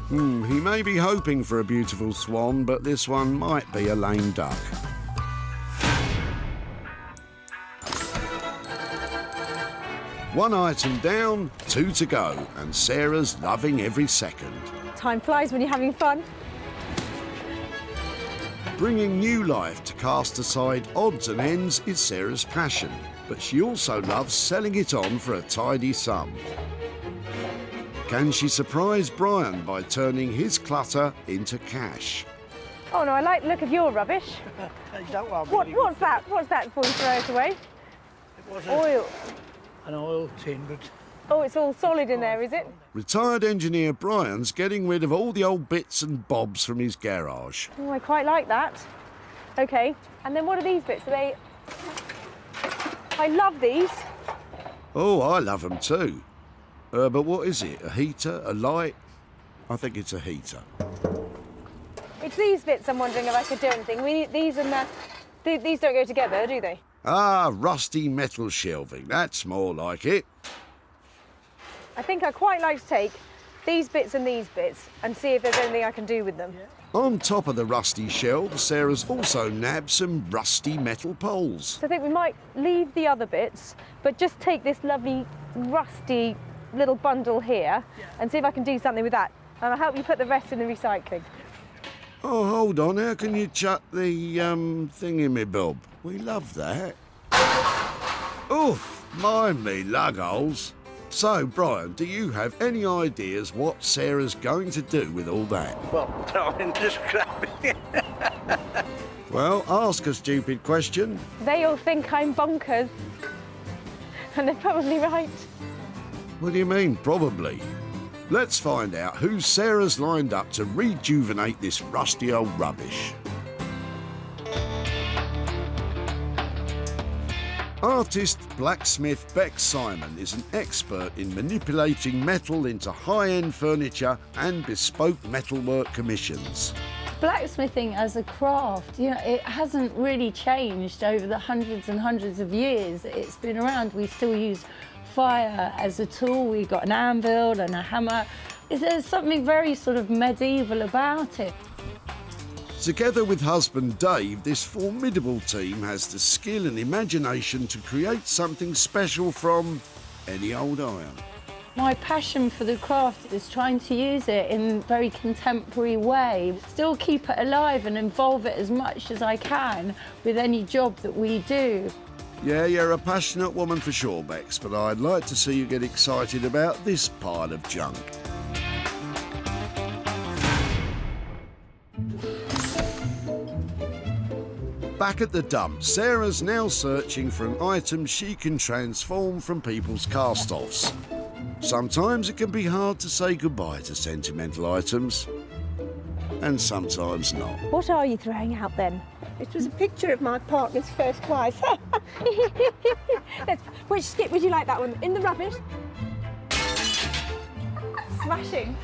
He may be hoping for a beautiful swan, but this one might be a lame duck. One item down, 2 to go, and Sarah's loving every second. Time flies when you're having fun. Bringing new life to cast aside odds and ends is Sarah's passion, but she also loves selling it on for a tidy sum. Can she surprise Brian by turning his clutter into cash? Oh no, I like the look of your rubbish. What's that? What's that before you throw it away? It was oil. An oil tin, but... Oh, it's all solid in there, is it? Retired engineer Brian's getting rid of all the old bits and bobs from his garage. Oh, I quite like that. Okay, and then what are these bits? Are they... I love these. Oh, I love them too. But what is it? A heater? A light? I think it's a heater. It's these bits I'm wondering if I could do anything. These and that... These don't go together, do they? Ah, rusty metal shelving. That's more like it. I think I quite like to take these bits and these bits and see if there's anything I can do with them. On top of the rusty shelves, Sarah's also nabbed some rusty metal poles. So I think we might leave the other bits, but just take this lovely rusty little bundle here and see if I can do something with that. And I'll help you put the rest in the recycling. Oh, hold on. How can you chuck the thingy-me-bob? We love that. Oof, mind me lug holes. So, Brian, do you have any ideas what Sarah's going to do with all that? Well, throw in the scrapping. Well, ask a stupid question. They all think I'm bonkers. And they're probably right. What do you mean, probably? Let's find out who Sarah's lined up to rejuvenate this rusty old rubbish. Artist blacksmith Beck Simon is an expert in manipulating metal into high-end furniture and bespoke metalwork commissions. Blacksmithing as a craft, you know, it hasn't really changed over the hundreds and hundreds of years it's been around. We still use fire as a tool. We've got an anvil and a hammer. There's something very sort of medieval about it. Together with husband Dave, this formidable team has the skill and imagination to create something special from any old iron. My passion for the craft is trying to use it in a very contemporary way, still keep it alive and involve it as much as I can with any job that we do. Yeah, you're a passionate woman for sure, Bex, but I'd like to see you get excited about this pile of junk. Back at the dump, Sarah's now searching for an item she can transform from people's cast-offs. Sometimes it can be hard to say goodbye to sentimental items. and sometimes not. What are you throwing out then? It was a picture of my partner's first wife. Which skip would you like, that one? In the rubbish? Smashing.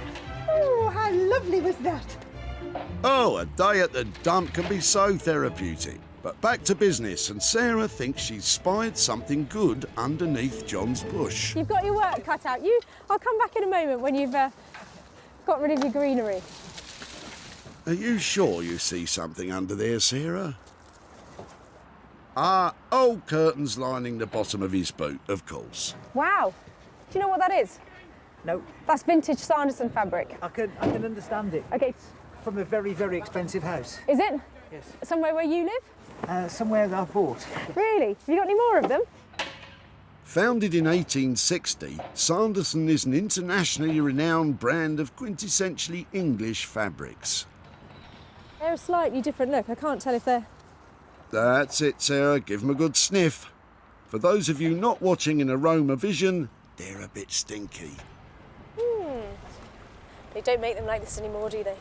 Oh, how lovely was that? Oh, a day at the dump can be so therapeutic. But back to business, and Sarah thinks she's spied something good underneath John's bush. You've got your work cut out. I'll come back in a moment when you've got rid of your greenery. Are you sure you see something under there, Sarah? Ah, old curtains lining the bottom of his boot, of course. Wow. Do you know what that is? No. That's vintage Sanderson fabric. I can understand it. Okay. From a very, very expensive house. Is it? Yes. Somewhere where you live? Somewhere that I bought. Really? Have you got any more of them? Founded in 1860, Sanderson is an internationally renowned brand of quintessentially English fabrics. They're a slightly different look. I can't tell if they're... That's it, Sarah. Give them a good sniff. For those of you not watching in Aroma Vision, they're a bit stinky. They don't make them like this anymore, do they?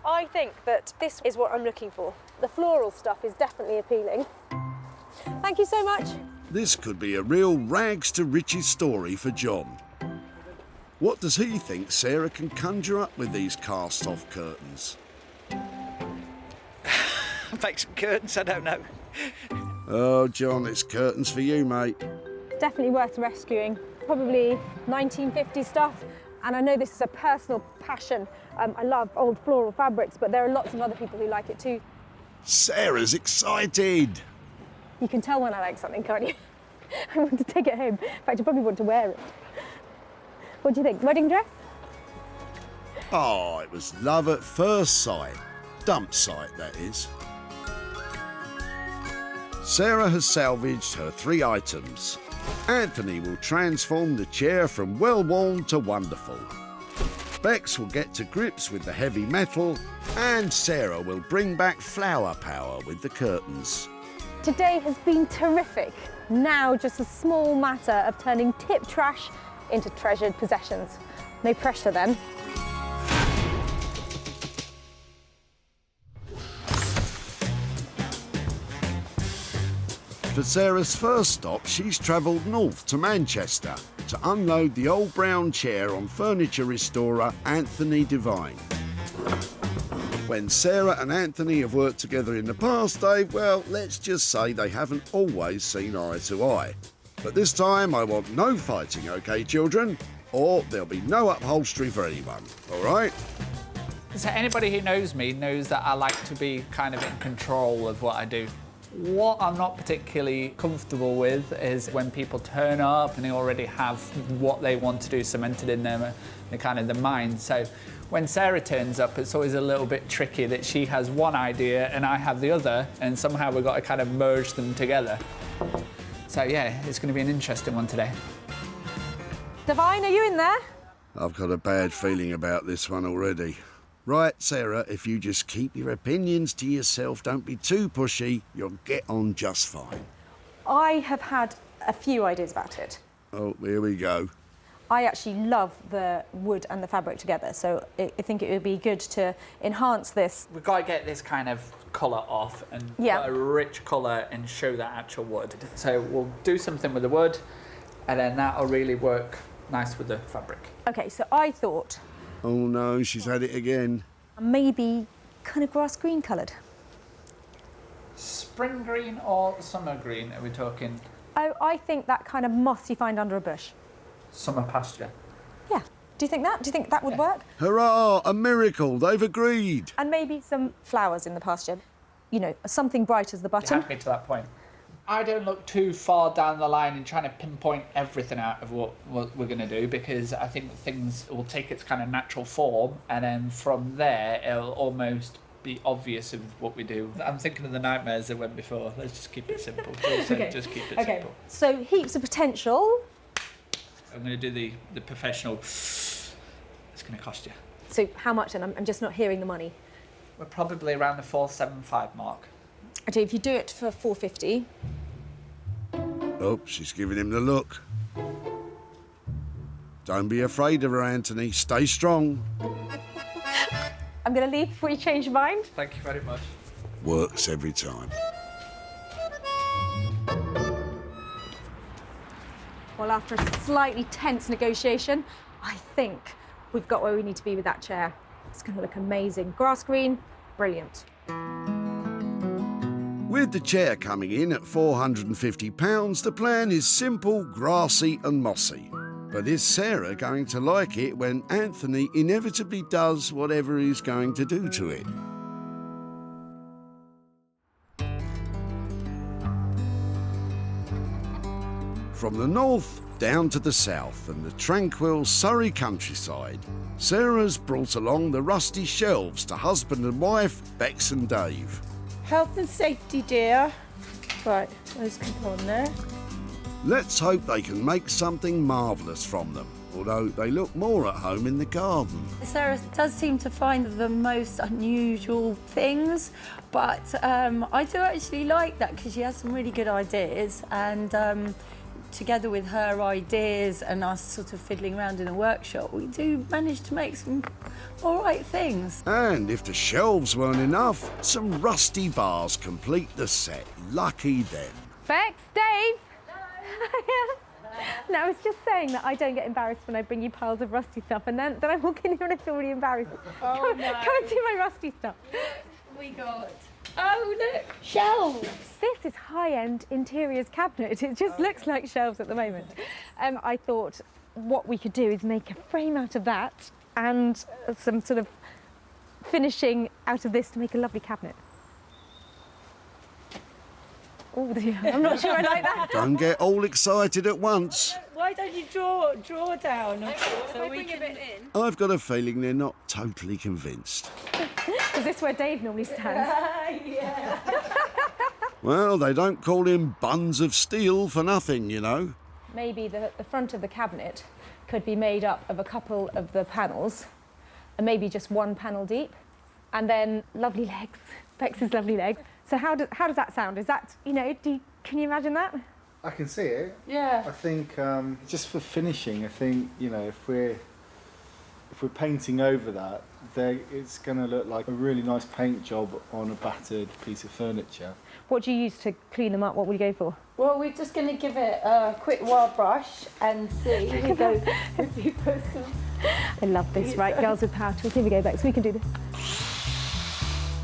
I think that this is what I'm looking for. The floral stuff is definitely appealing. Thank you so much. This could be a real rags to riches story for John. What does he think Sarah can conjure up with these cast-off curtains? Make some curtains, I don't know. Oh, John, it's curtains for you, mate. Definitely worth rescuing. Probably 1950s stuff. And I know this is a personal passion. I love old floral fabrics, but there are lots of other people who like it too. Sarah's excited. You can tell when I like something, can't you? I want to take it home. In fact, I probably want to wear it. What do you think? Wedding dress? Oh, it was love at first sight. Dump site, that is. Sarah has salvaged her 3 items. Anthony will transform the chair from well-worn to wonderful. Beex will get to grips with the heavy metal, and Sarah will bring back flower power with the curtains. Today has been terrific. Now just a small matter of turning tip trash into treasured possessions. No pressure then. For Sarah's first stop, she's travelled north to Manchester to unload the old brown chair on furniture restorer Anthony Devine. When Sarah and Anthony have worked together in the past, well, let's just say they haven't always seen eye to eye. But this time I want no fighting, OK, children? Or there'll be no upholstery for anyone, all right? So anybody who knows me knows that I like to be kind of in control of what I do. What I'm not particularly comfortable with is when people turn up and they already have what they want to do cemented in their kind of the mind. So when Sarah turns up, it's always a little bit tricky that she has one idea and I have the other, and somehow we've got to kind of merge them together. So yeah, it's going to be an interesting one today. Devine, are you in there? I've got a bad feeling about this one already. Right, Sarah, if you just keep your opinions to yourself, don't be too pushy, you'll get on just fine. I have had a few ideas about it. Oh, here we go. I actually love the wood and the fabric together, so I think it would be good to enhance this. We've got to get this kind of colour off and Yeah. a rich colour and show that actual wood. So we'll do something with the wood, and then that'll really work nice with the fabric. Okay, so I thought Oh no, she's had it again. maybe kind of grass green coloured. Spring green or summer green, are we talking? Oh, I think that kind of moss you find under a bush. Summer pasture. Yeah. Do you think that? Do you think that would work? Hurrah, a miracle, they've agreed. And maybe some flowers in the pasture. You know, something bright as the You button. had me to that point. I don't look too far down the line in trying to pinpoint everything out of what we're going to do, because I think things will take its kind of natural form, and then from there it'll almost be obvious of what we do. I'm thinking of the nightmares that went before. Let's just keep it simple. Just keep it simple. So heaps of potential. I'm going to do the professional. It's going to cost you. So how much then? I'm just not hearing the money. We're probably around the 475 mark. Okay, if you do it for 450. Oh, she's giving him the look. Don't be afraid of her, Anthony. Stay strong. I'm going to leave before you change your mind. Thank you very much. Works every time. Well, after a slightly tense negotiation, I think we've got where we need to be with that chair. It's going to look amazing. Grass green, brilliant. With the chair coming in at £450, the plan is simple, grassy and mossy. But is Sarah going to like it when Anthony inevitably does whatever he's going to do to it? From the north down to the south and the tranquil Surrey countryside, Sarah's brought along the rusty shelves to husband and wife, Bex and Dave. Health and safety, dear. Right, those can go on there. Let's hope they can make something marvellous from them, although they look more at home in the garden. Sarah does seem to find the most unusual things, but I do actually like that because she has some really good ideas, and together with her ideas and us sort of fiddling around in a workshop, we do manage to make some all right things. And if the shelves weren't enough, some rusty bars complete the set. Lucky them. Bex, Dave. No, I was just saying that I don't get embarrassed when I bring you piles of rusty stuff, and then I walk in here and I feel really embarrassed. Oh, come and see my rusty stuff. We got... Oh, look, shelves. This is high-end interiors cabinet. It just looks like shelves at the moment. I thought what we could do is make a frame out of that and some sort of finishing out of this to make a lovely cabinet. Oh dear, I'm not sure I like that. Don't get all excited at once. Why don't you draw down? So we can... it in. I've got a feeling they're not totally convinced. Is this where Dave normally stands? Yeah. Well, they don't call him Buns of Steel for nothing, you know. Maybe the front of the cabinet could be made up of a couple of the panels, and maybe just one panel deep, and then lovely legs, Bex's lovely legs. So how does that sound? Is that, you know, can you imagine that? I can see it. Yeah. I think just for finishing, I think, you know, if we're painting over that, it's going to look like a really nice paint job on a battered piece of furniture. What do you use to clean them up? What will you go for? Well, we're just going to give it a quick wild brush and see if we put some... I love this. Right, girls with power tools. Here we go, Bex. We can do this.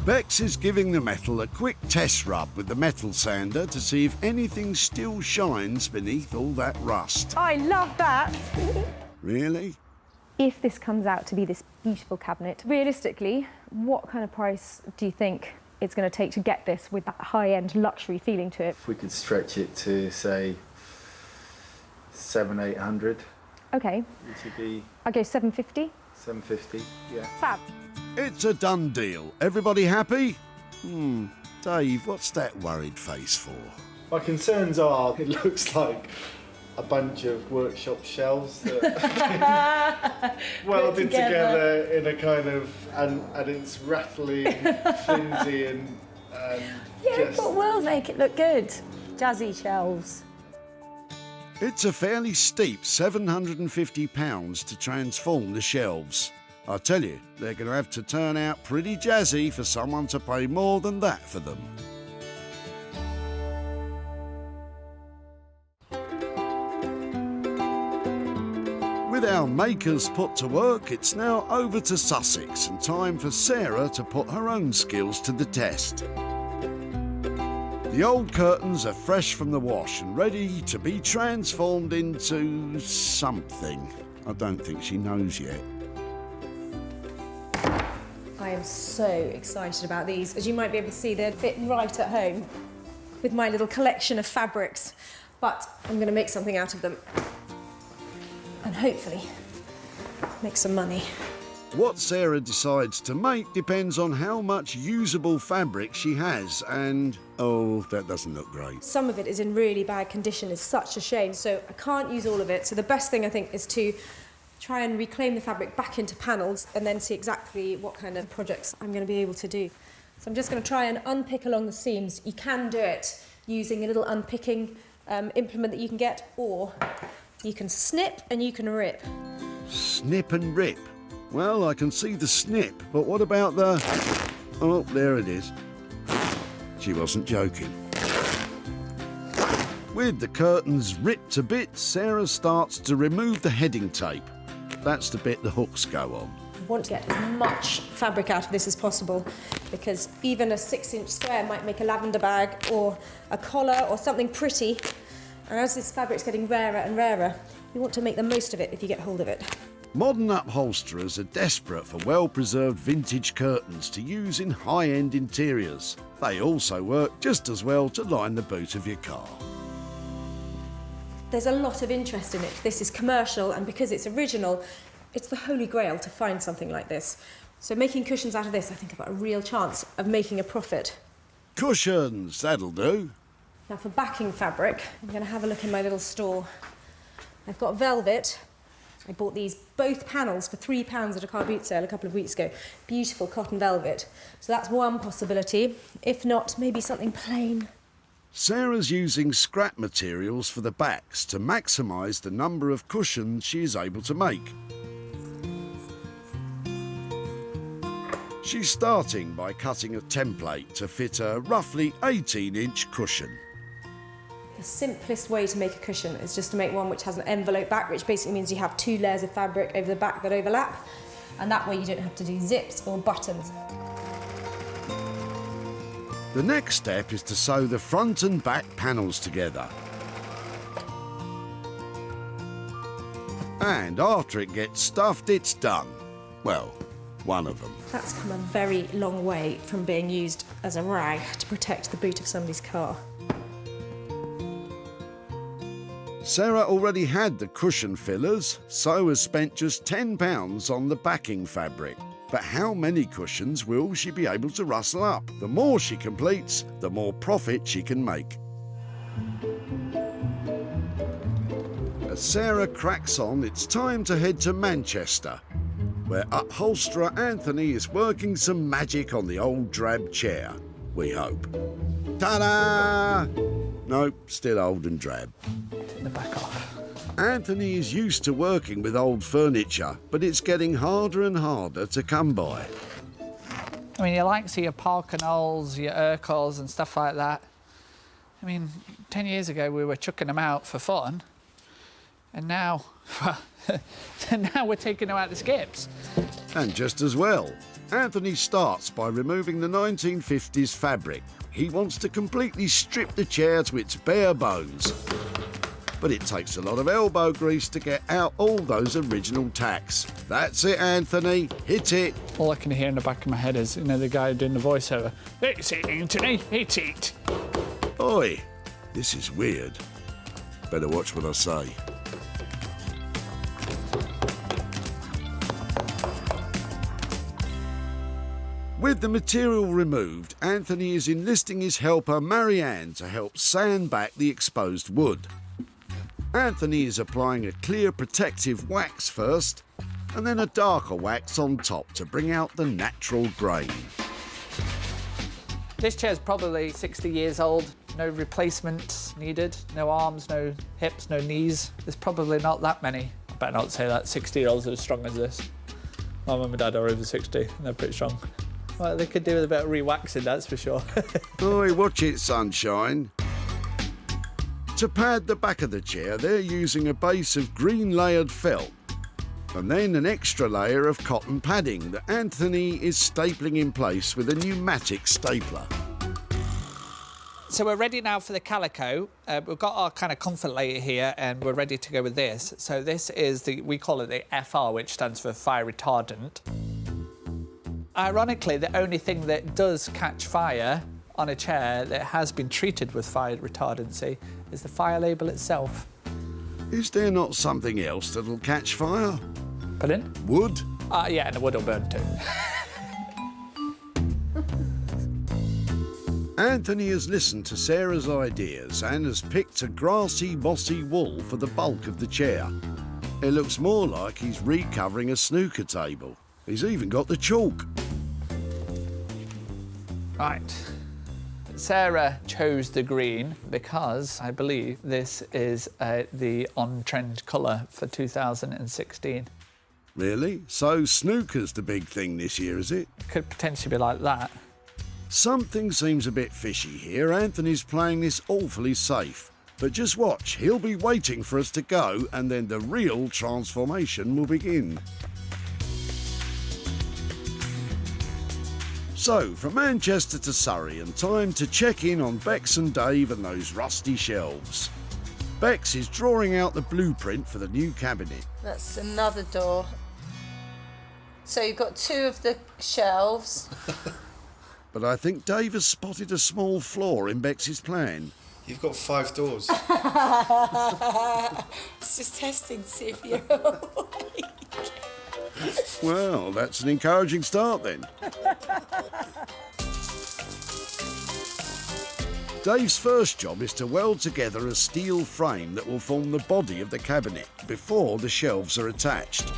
Bex is giving the metal a quick test rub with the metal sander to see if anything still shines beneath all that rust. I love that. Really? If this comes out to be this beautiful cabinet, realistically, what kind of price do you think it's going to take to get this with that high-end luxury feeling to it? If we could stretch it to, say, 700-800. Okay. Which would be... I'll go 750. 750, yeah. Fab. It's a done deal. Everybody happy? Dave, what's that worried face for? My concerns are, it looks like a bunch of workshop shelves that welded together in a kind of, and it's rattly, flimsy and yeah, just... but we'll make it look good. Jazzy shelves. It's a fairly steep £750 to transform the shelves. I tell you, they're going to have to turn out pretty jazzy for someone to pay more than that for them. With our makers put to work, it's now over to Sussex and time for Sarah to put her own skills to the test. The old curtains are fresh from the wash and ready to be transformed into something. I don't think she knows yet. I am so excited about these. As you might be able to see, they fit right at home with my little collection of fabrics. But I'm going to make something out of them and hopefully make some money. What Sarah decides to make depends on how much usable fabric she has, and oh, that doesn't look great. Some of it is in really bad condition. It's such a shame, so I can't use all of it. So the best thing, I think, is to try and reclaim the fabric back into panels and then see exactly what kind of projects I'm going to be able to do. So I'm just going to try and unpick along the seams. You can do it using a little unpicking implement that you can get, or you can snip and you can rip. Snip and rip? Well, I can see the snip, but what about the... Oh, there it is. She wasn't joking. With the curtains ripped to bits, Sarah starts to remove the heading tape. That's the bit the hooks go on. I want to get as much fabric out of this as possible, because even a 6-inch square might make a lavender bag or a collar or something pretty. And as this fabric's getting rarer and rarer, you want to make the most of it if you get hold of it. Modern upholsterers are desperate for well-preserved vintage curtains to use in high-end interiors. They also work just as well to line the boot of your car. There's a lot of interest in it. This is commercial, and because it's original, it's the holy grail to find something like this. So making cushions out of this, I think I've got a real chance of making a profit. Cushions, that'll do. Now for backing fabric, I'm going to have a look in my little store. I've got velvet. I bought these both panels for £3 at a car boot sale a couple of weeks ago. Beautiful cotton velvet. So that's one possibility. If not, maybe something plain. Sarah's using scrap materials for the backs to maximise the number of cushions she is able to make. She's starting by cutting a template to fit a roughly 18-inch cushion. The simplest way to make a cushion is just to make one which has an envelope back, which basically means you have 2 layers of fabric over the back that overlap, and that way you don't have to do zips or buttons. The next step is to sew the front and back panels together. And after it gets stuffed, it's done. Well, one of them. That's come a very long way from being used as a rag to protect the boot of somebody's car. Sarah already had the cushion fillers, so has spent just £10 on the backing fabric. But how many cushions will she be able to rustle up? The more she completes, the more profit she can make. As Sarah cracks on, it's time to head to Manchester, where upholsterer Anthony is working some magic on the old drab chair, we hope. Ta-da! Nope, still old and drab. Take the back off. Anthony is used to working with old furniture, but it's getting harder and harder to come by. I mean, you like to see your Parkinolls, your Urkels and stuff like that. I mean, 10 years ago we were chucking them out for fun, and now, well, now we're taking them out the skips. And just as well. Anthony starts by removing the 1950s fabric. He wants to completely strip the chair to its bare bones. But it takes a lot of elbow grease to get out all those original tacks. That's it, Anthony. Hit it. All I can hear in the back of my head is, you know, the guy doing the voiceover. It's it, Anthony. Hit it. Oi, this is weird. Better watch what I say. With the material removed, Anthony is enlisting his helper Marianne to help sand back the exposed wood. Anthony is applying a clear protective wax first, and then a darker wax on top to bring out the natural grain. This chair's probably 60 years old. No replacements needed. No arms, no hips, no knees. There's probably not that many. I better not say that 60-year-olds are as strong as this. My mum and dad are over 60 and they're pretty strong. Well, they could do with a bit of re-waxing, that's for sure. Oi, watch it, sunshine. To pad the back of the chair, they're using a base of green layered felt and then an extra layer of cotton padding that Anthony is stapling in place with a pneumatic stapler. So we're ready now for the calico. We've got our kind of comfort layer here and we're ready to go with this. So this is we call it the FR, which stands for fire retardant. Ironically, the only thing that does catch fire on a chair that has been treated with fire retardancy is the fire label itself. Is there not something else that'll catch fire? Pardon? Wood? Yeah, and the wood will burn too. Anthony has listened to Sarah's ideas and has picked a grassy, mossy wool for the bulk of the chair. It looks more like he's recovering a snooker table. He's even got the chalk. Right. Sarah chose the green because I believe this is the on-trend colour for 2016. Really? So snooker's the big thing this year, is it? Could potentially be like that. Something seems a bit fishy here. Anthony's playing this awfully safe. But just watch, he'll be waiting for us to go and then the real transformation will begin. So, from Manchester to Surrey and time to check in on Bex and Dave and those rusty shelves. Bex is drawing out the blueprint for the new cabinet. That's another door. So you've got 2 of the shelves. But I think Dave has spotted a small flaw in Bex's plan. You've got 5 doors. It's just testing to see if you're awake. Well, that's an encouraging start then. Dave's first job is to weld together a steel frame that will form the body of the cabinet before the shelves are attached.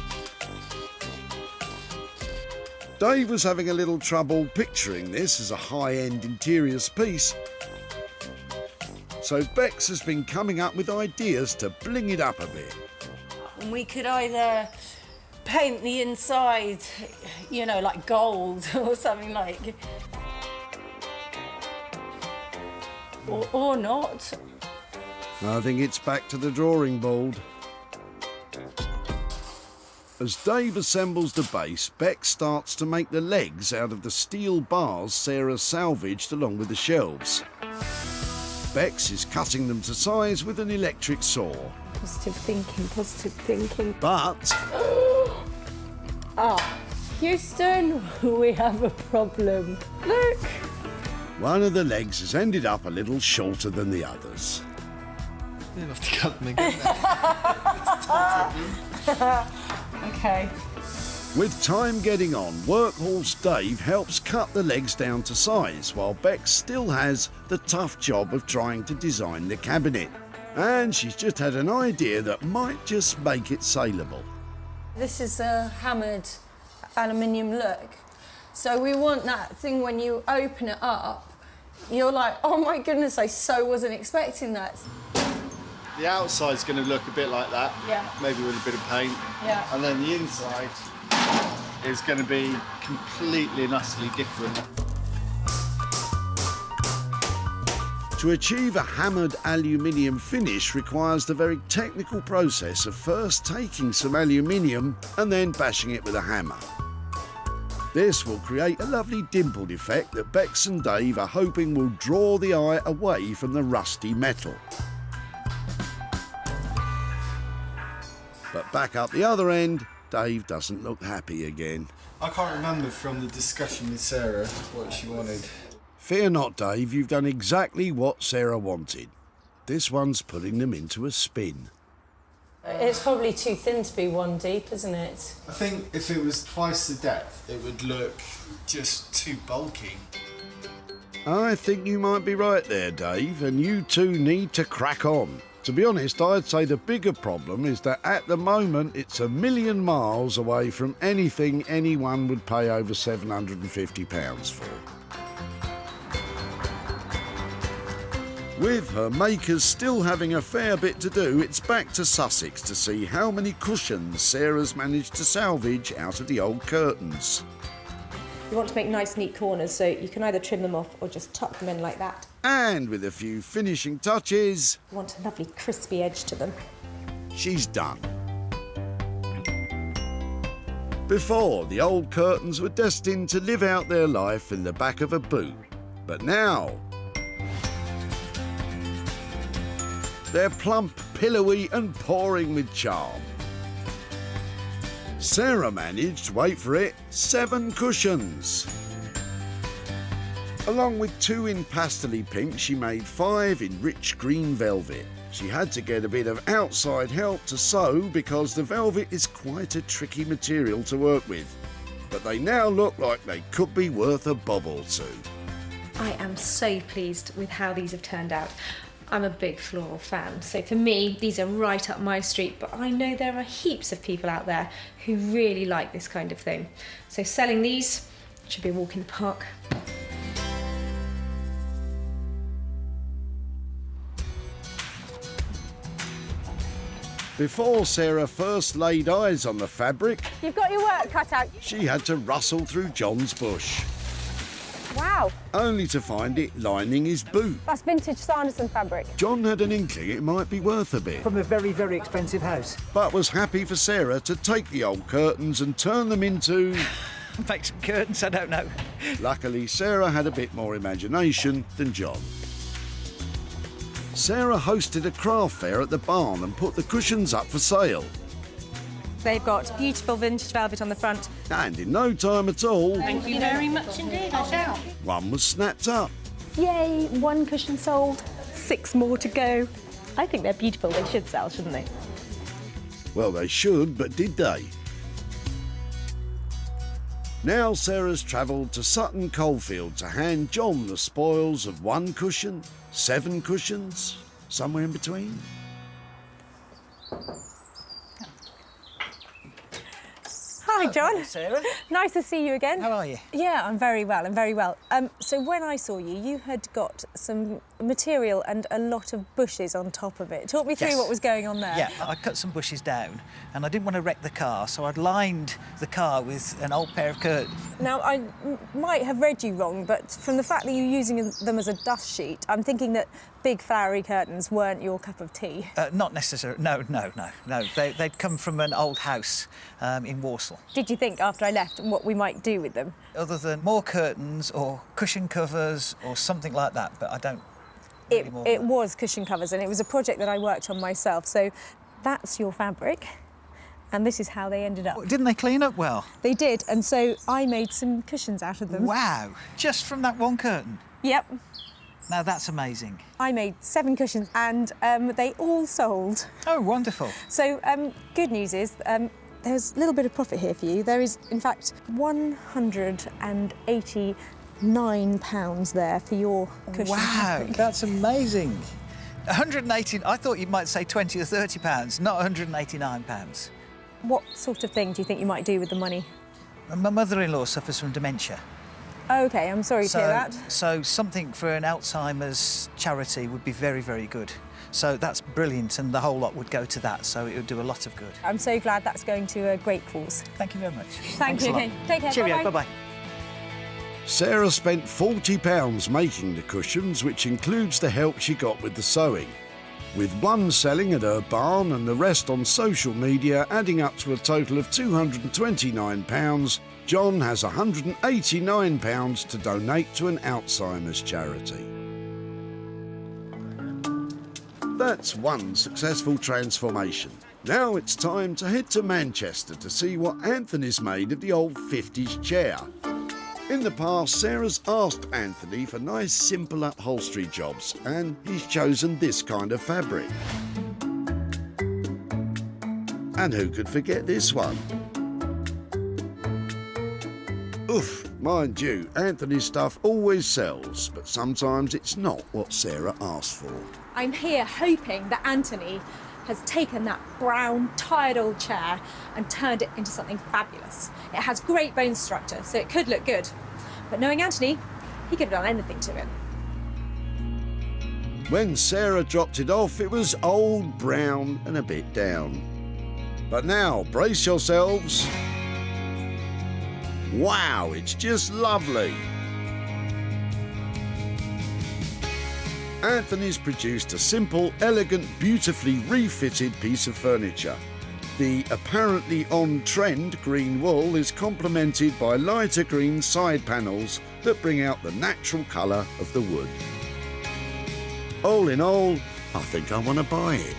Dave was having a little trouble picturing this as a high-end interiors piece, so Bex has been coming up with ideas to bling it up a bit. And we could either paint the inside, you know, like gold or something like... Or not. I think it's back to the drawing board. As Dave assembles the base, Bex starts to make the legs out of the steel bars Sarah salvaged along with the shelves. Bex is cutting them to size with an electric saw. Positive thinking. But... Houston, we have a problem. Look. one of the legs has ended up a little shorter than the others. You'll have to cut them again. Okay. With time getting on, Workhorse Dave helps cut the legs down to size, while Bex still has the tough job of trying to design the cabinet. And she's just had an idea that might just make it saleable. This is a hammered aluminium look. So we want that thing when you open it up, you're like, oh my goodness, I so wasn't expecting that. The outside's going to look a bit like that, Yeah. maybe with a bit of paint. Yeah. And then the inside is going to be completely and utterly different. To achieve a hammered aluminium finish requires the very technical process of first taking some aluminium and then bashing it with a hammer. This will create a lovely dimpled effect that Bex and Dave are hoping will draw the eye away from the rusty metal. But back up the other end, Dave doesn't look happy again. I can't remember from the discussion with Sarah what she wanted. Fear not, Dave, you've done exactly what Sarah wanted. This one's putting them into a spin. It's probably too thin to be one deep, isn't it? I think if it was twice the depth, it would look just too bulky. I think you might be right there, Dave, and you two need to crack on. To be honest, I'd say the bigger problem is that at the moment it's a million miles away from anything anyone would pay over £750 for. With her makers still having a fair bit to do, it's back to Sussex to see how many cushions Sarah's managed to salvage out of the old curtains. You want to make nice, neat corners, so you can either trim them off or just tuck them in like that. And with a few finishing touches, You want a lovely crispy edge to them. she's done. Before, the old curtains were destined to live out their life in the back of a boot. But now, they're plump, pillowy and pouring with charm. Sarah managed, wait for it, 7 cushions. Along with 2 in pastel-y pink, she made 5 in rich green velvet. She had to get a bit of outside help to sew because the velvet is quite a tricky material to work with. But they now look like they could be worth a bob or two. I am so pleased with how these have turned out. I'm a big floral fan, so for me, these are right up my street, but I know there are heaps of people out there who really like this kind of thing. So selling these should be a walk in the park. Before Sarah first laid eyes on the fabric, You've got your work cut out. she had to rustle through John's bush, Wow, only to find it lining his boot. that's vintage Sanderson fabric. John had an inkling it might be worth a bit, From a very, very expensive house. but was happy for Sarah to take the old curtains and turn them into... Make some curtains, I don't know. Luckily, Sarah had a bit more imagination than John. Sarah hosted a craft fair at the barn and put the cushions up for sale. They've got beautiful vintage velvet on the front. And in no time at all, Thank you very much indeed, I shall. one was snapped up. Yay, 1 cushion sold. 6 more to go. I think they're beautiful. They should sell, shouldn't they? Well, they should, but did they? Now Sarah's travelled to Sutton Coalfield to hand John the spoils of 1 cushion, 7 cushions, somewhere in between. Hi, John. Hello, Sarah. Nice to see you again. How are you? Yeah, I'm very well. I'm very well. So when I saw you, you had got some material and a lot of bushes on top of it. Talk me through Yes. what was going on there. Yeah, I cut some bushes down and I didn't want to wreck the car, so I'd lined the car with an old pair of curtains. Now, I might have read you wrong, but from the fact that you're using them as a dust sheet, I'm thinking that big flowery curtains weren't your cup of tea. Not necessarily. No. They'd come from an old house in Walsall. Did you think after I left what we might do with them? Other than more curtains or cushion covers or something like that, but I don't really more It was cushion covers, and it was a project that I worked on myself. So that's your fabric, and this is how they ended up. Didn't they clean up well? They did, and so I made some cushions out of them. Wow, just from that one curtain? Yep. Now that's amazing. I made 7 cushions, and they all sold. Oh, wonderful. So good news is there's a little bit of profit here for you. There is, in fact, £189 there for your cushion. Wow, that's amazing. 180, I thought you might say 20 or 30 pounds, not 189 pounds. What sort of thing do you think you might do with the money? My mother-in-law suffers from dementia. OK, I'm sorry to hear that. So something for an Alzheimer's charity would be very, very good. So that's brilliant, and the whole lot would go to that, so it would do a lot of good. I'm so glad that's going to a great cause. Thank you very much. Thank you. Thanks a lot. OK, take care. Cheerio, bye-bye. bye-bye. Sarah spent £40 making the cushions, which includes the help she got with the sewing. With 1 selling at her barn and the rest on social media, adding up to a total of £229, John has £189 to donate to an Alzheimer's charity. That's 1 successful transformation. Now it's time to head to Manchester to see what Anthony's made of the old 50s chair. In the past, Sarah's asked Anthony for nice, simple upholstery jobs, and he's chosen this kind of fabric. And who could forget this one? Oof, mind you, Anthony's stuff always sells, but sometimes it's not what Sarah asked for. I'm here hoping that Anthony has taken that brown, tired old chair and turned it into something fabulous. It has great bone structure, so it could look good. But knowing Anthony, he could have done anything to it. When Sarah dropped it off, it was old, brown and a bit down. But now, brace yourselves. Wow, it's just lovely. Anthony's produced a simple, elegant, beautifully refitted piece of furniture. The apparently on-trend green wool is complemented by lighter green side panels that bring out the natural colour of the wood. All in all, I think I want to buy it.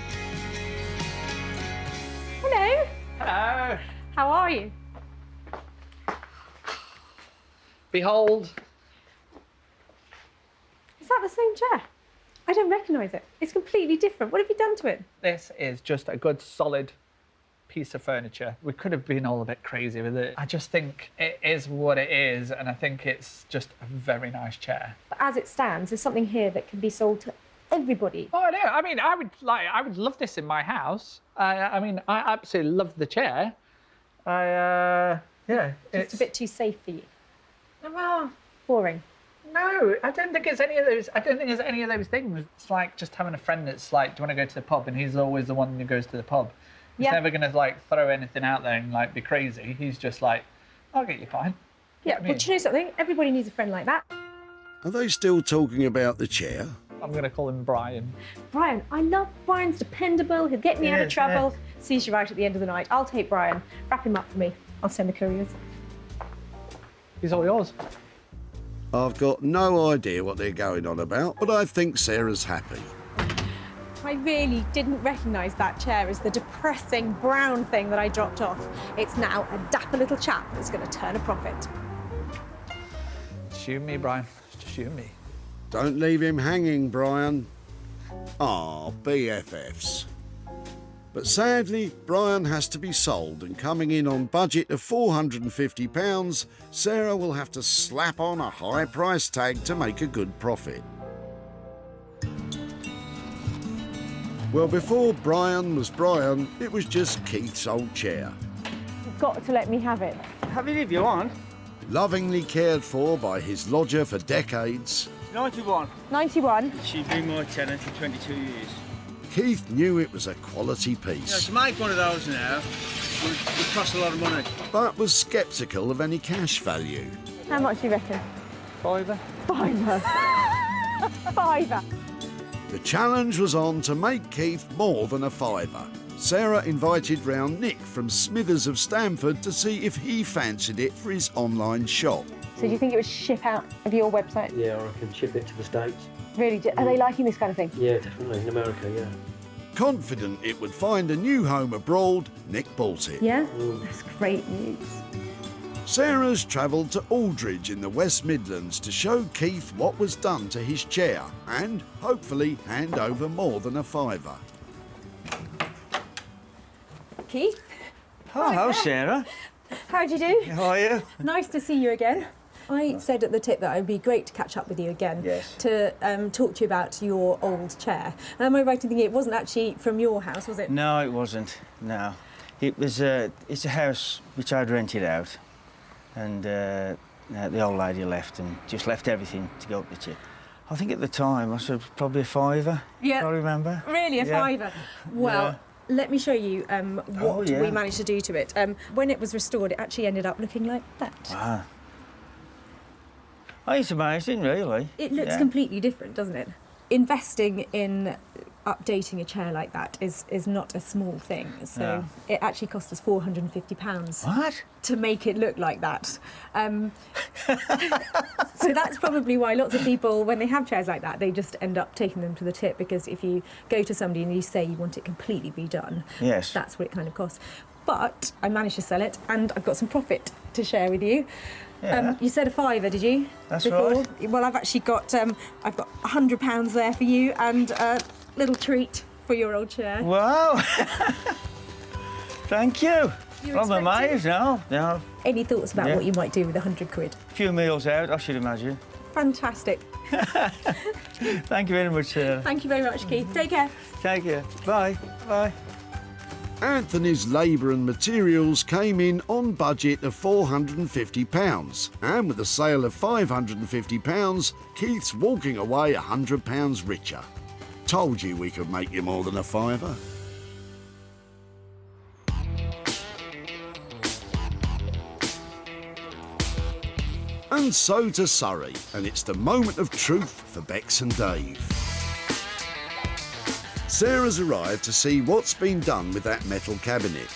Hello. Hello. How are you? Behold. Is that the same chair? I don't recognise it. It's completely different. What have you done to it? This is just a good, solid piece of furniture. We could have been all a bit crazy with it. I just think it is what it is, and I think it's just a very nice chair. But as it stands, there's something here that can be sold to everybody. Oh, I know. I mean, I would love this in my house. I mean, I absolutely love the chair. Yeah. Just a bit too safe for you. Well, boring. No, I don't think it's any of those. I don't think it's any of those things. It's like just having a friend that's like, do you want to go to the pub? And he's always the one who goes to the pub. He's never going to like throw anything out there and like be crazy. He's just like, I'll get you fine. Yeah, but do you know something? Everybody needs a friend like that. Are they still talking about the chair? I'm going to call him Brian. Brian, I love Brian's dependable. He'll get me out of trouble. Sees you right at the end of the night. I'll take Brian. Wrap him up for me. I'll send the couriers. He's all yours. I've got no idea what they're going on about, but I think Sarah's happy. I really didn't recognise that chair as the depressing brown thing that I dropped off. It's now a dapper little chap that's going to turn a profit. It's you and me, Brian. It's just you and me. Don't leave him hanging, Brian. Ah, BFFs. But sadly, Brian has to be sold, and coming in on budget of £450, Sarah will have to slap on a high price tag to make a good profit. Well, before Brian was Brian, it was just Keith's old chair. You've got to let me have it. Have it if you want. Lovingly cared for by his lodger for decades. 91. 91. She's been my tenant for 22 years. Keith knew it was a quality You know, piece, to make one of those now would cost a lot of money. but was sceptical of any cash value. How much do you reckon? £5. £5. £5. The challenge was on to make Keith more than a £5. Sarah invited round Nick from Smithers of Stamford to see if he fancied it for his online shop. So do you think it would ship out of your website? Yeah, or I can ship it to the States. Really? Are they liking this kind of thing? Yeah, definitely. In America, yeah. Confident it would find a new home abroad, Nick bought it. Yeah? That's great news. Sarah's travelled to Aldridge in the West Midlands to show Keith what was done to his chair and hopefully hand over more than a £5. Keith? Hello, Sarah. How'd you do? How are you? Nice to see you again. I said at the tip that it would be great to catch up with you again. Yes. To talk to you about your old chair. Am I right in thinking it wasn't actually from your house, was it? No, it wasn't. No. It was, it's a house which I'd rented out. And the old lady left and just left everything to go up the tip. I think at the time I said probably a £5. Yeah. I remember. Really, a £5? Well, let me show you what yeah. we managed to do to it. When it was restored, it actually ended up looking like that. Wow. Oh, it's amazing, really. It looks completely different, doesn't it? Investing in updating a chair like that is not a small thing. So it actually cost us £450. What? To make it look like that. So that's probably why lots of people, when they have chairs like that, they just end up taking them to the tip, because if you go to somebody and you say you want it completely redone, that's what it kind of costs. But I managed to sell it, and I've got some profit to share with you. Yeah. You said a £5, did you? That's right. Well, I've actually got I've got £100 there for you, and a little treat for your old chair. Wow. Thank you. You I'm amazed now. Yeah. Any thoughts about what you might do with £100? A few meals out, I should imagine. Fantastic. Thank you very much, Sarah. Thank you very much, Keith. Take care. Take care. Bye. Bye. Anthony's labour and materials came in on budget of £450, and with a sale of £550, Keith's walking away £100 richer. Told you we could make you more than a £5. And so to Surrey, and it's the moment of truth for Bex and Dave. Sarah's arrived to see what's been done with that metal cabinet.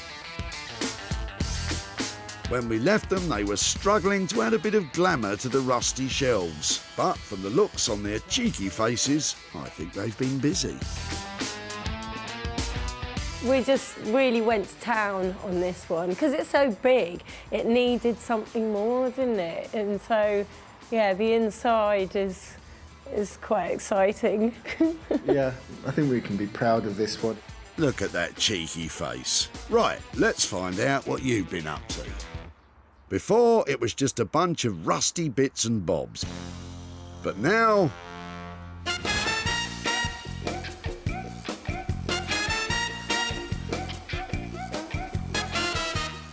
When we left them, they were struggling to add a bit of glamour to the rusty shelves. But from the looks on their cheeky faces, I think they've been busy. We just really went to town on this one because it's so big. It needed something more, didn't it? And so, yeah, the inside is quite exciting. Yeah, I think we can be proud of this one. Look at that cheeky face. Right, let's find out what you've been up to. Before, it was just a bunch of rusty bits and bobs. But now...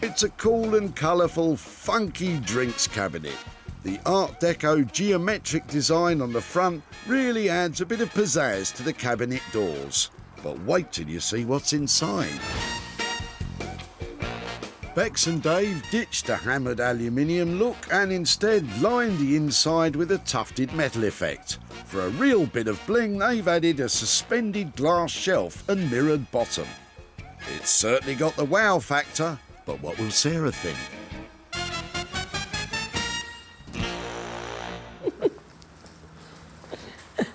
it's a cool and colourful, funky drinks cabinet. The Art Deco geometric design on the front really adds a bit of pizzazz to the cabinet doors. But wait till you see what's inside. Bex and Dave ditched the hammered aluminium look and instead lined the inside with a tufted metal effect. For a real bit of bling, they've added a suspended glass shelf and mirrored bottom. It's certainly got the wow factor, but what will Sarah think?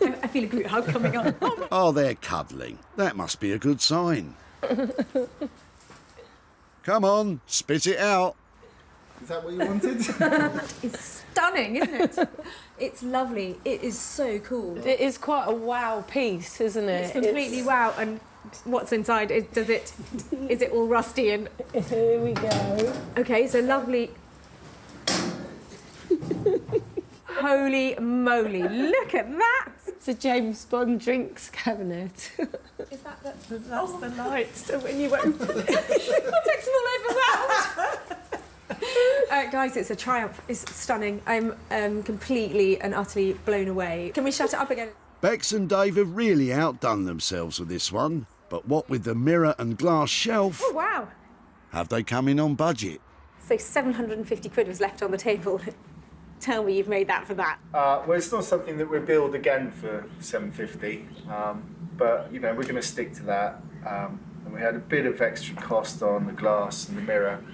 I feel a group hug coming on. Oh, they're cuddling. That must be a good sign. Come on, spit it out. Is that what you wanted? It's stunning, isn't it? It's lovely. It is so cool. It is quite a wow piece, isn't it? It's completely wow. And what's inside? Is it all rusty and? Here we go. Okay, so lovely. Holy moly! Look at that. It's a James Bond drinks cabinet. Is that the? That's the light. So when you open it, It takes them all over that. Guys, it's a triumph. It's stunning. I'm completely and utterly blown away. Can we shut it up again? Bex and Dave have really outdone themselves with this one, but what with the mirror and glass shelf, Oh wow! have they come in on budget? So 750 quid was left on the table. Tell me you've made that for that. Well, it's not something that we'll build again for 750, but you know we're going to stick to that. And we had a bit of extra cost on the glass and the mirror,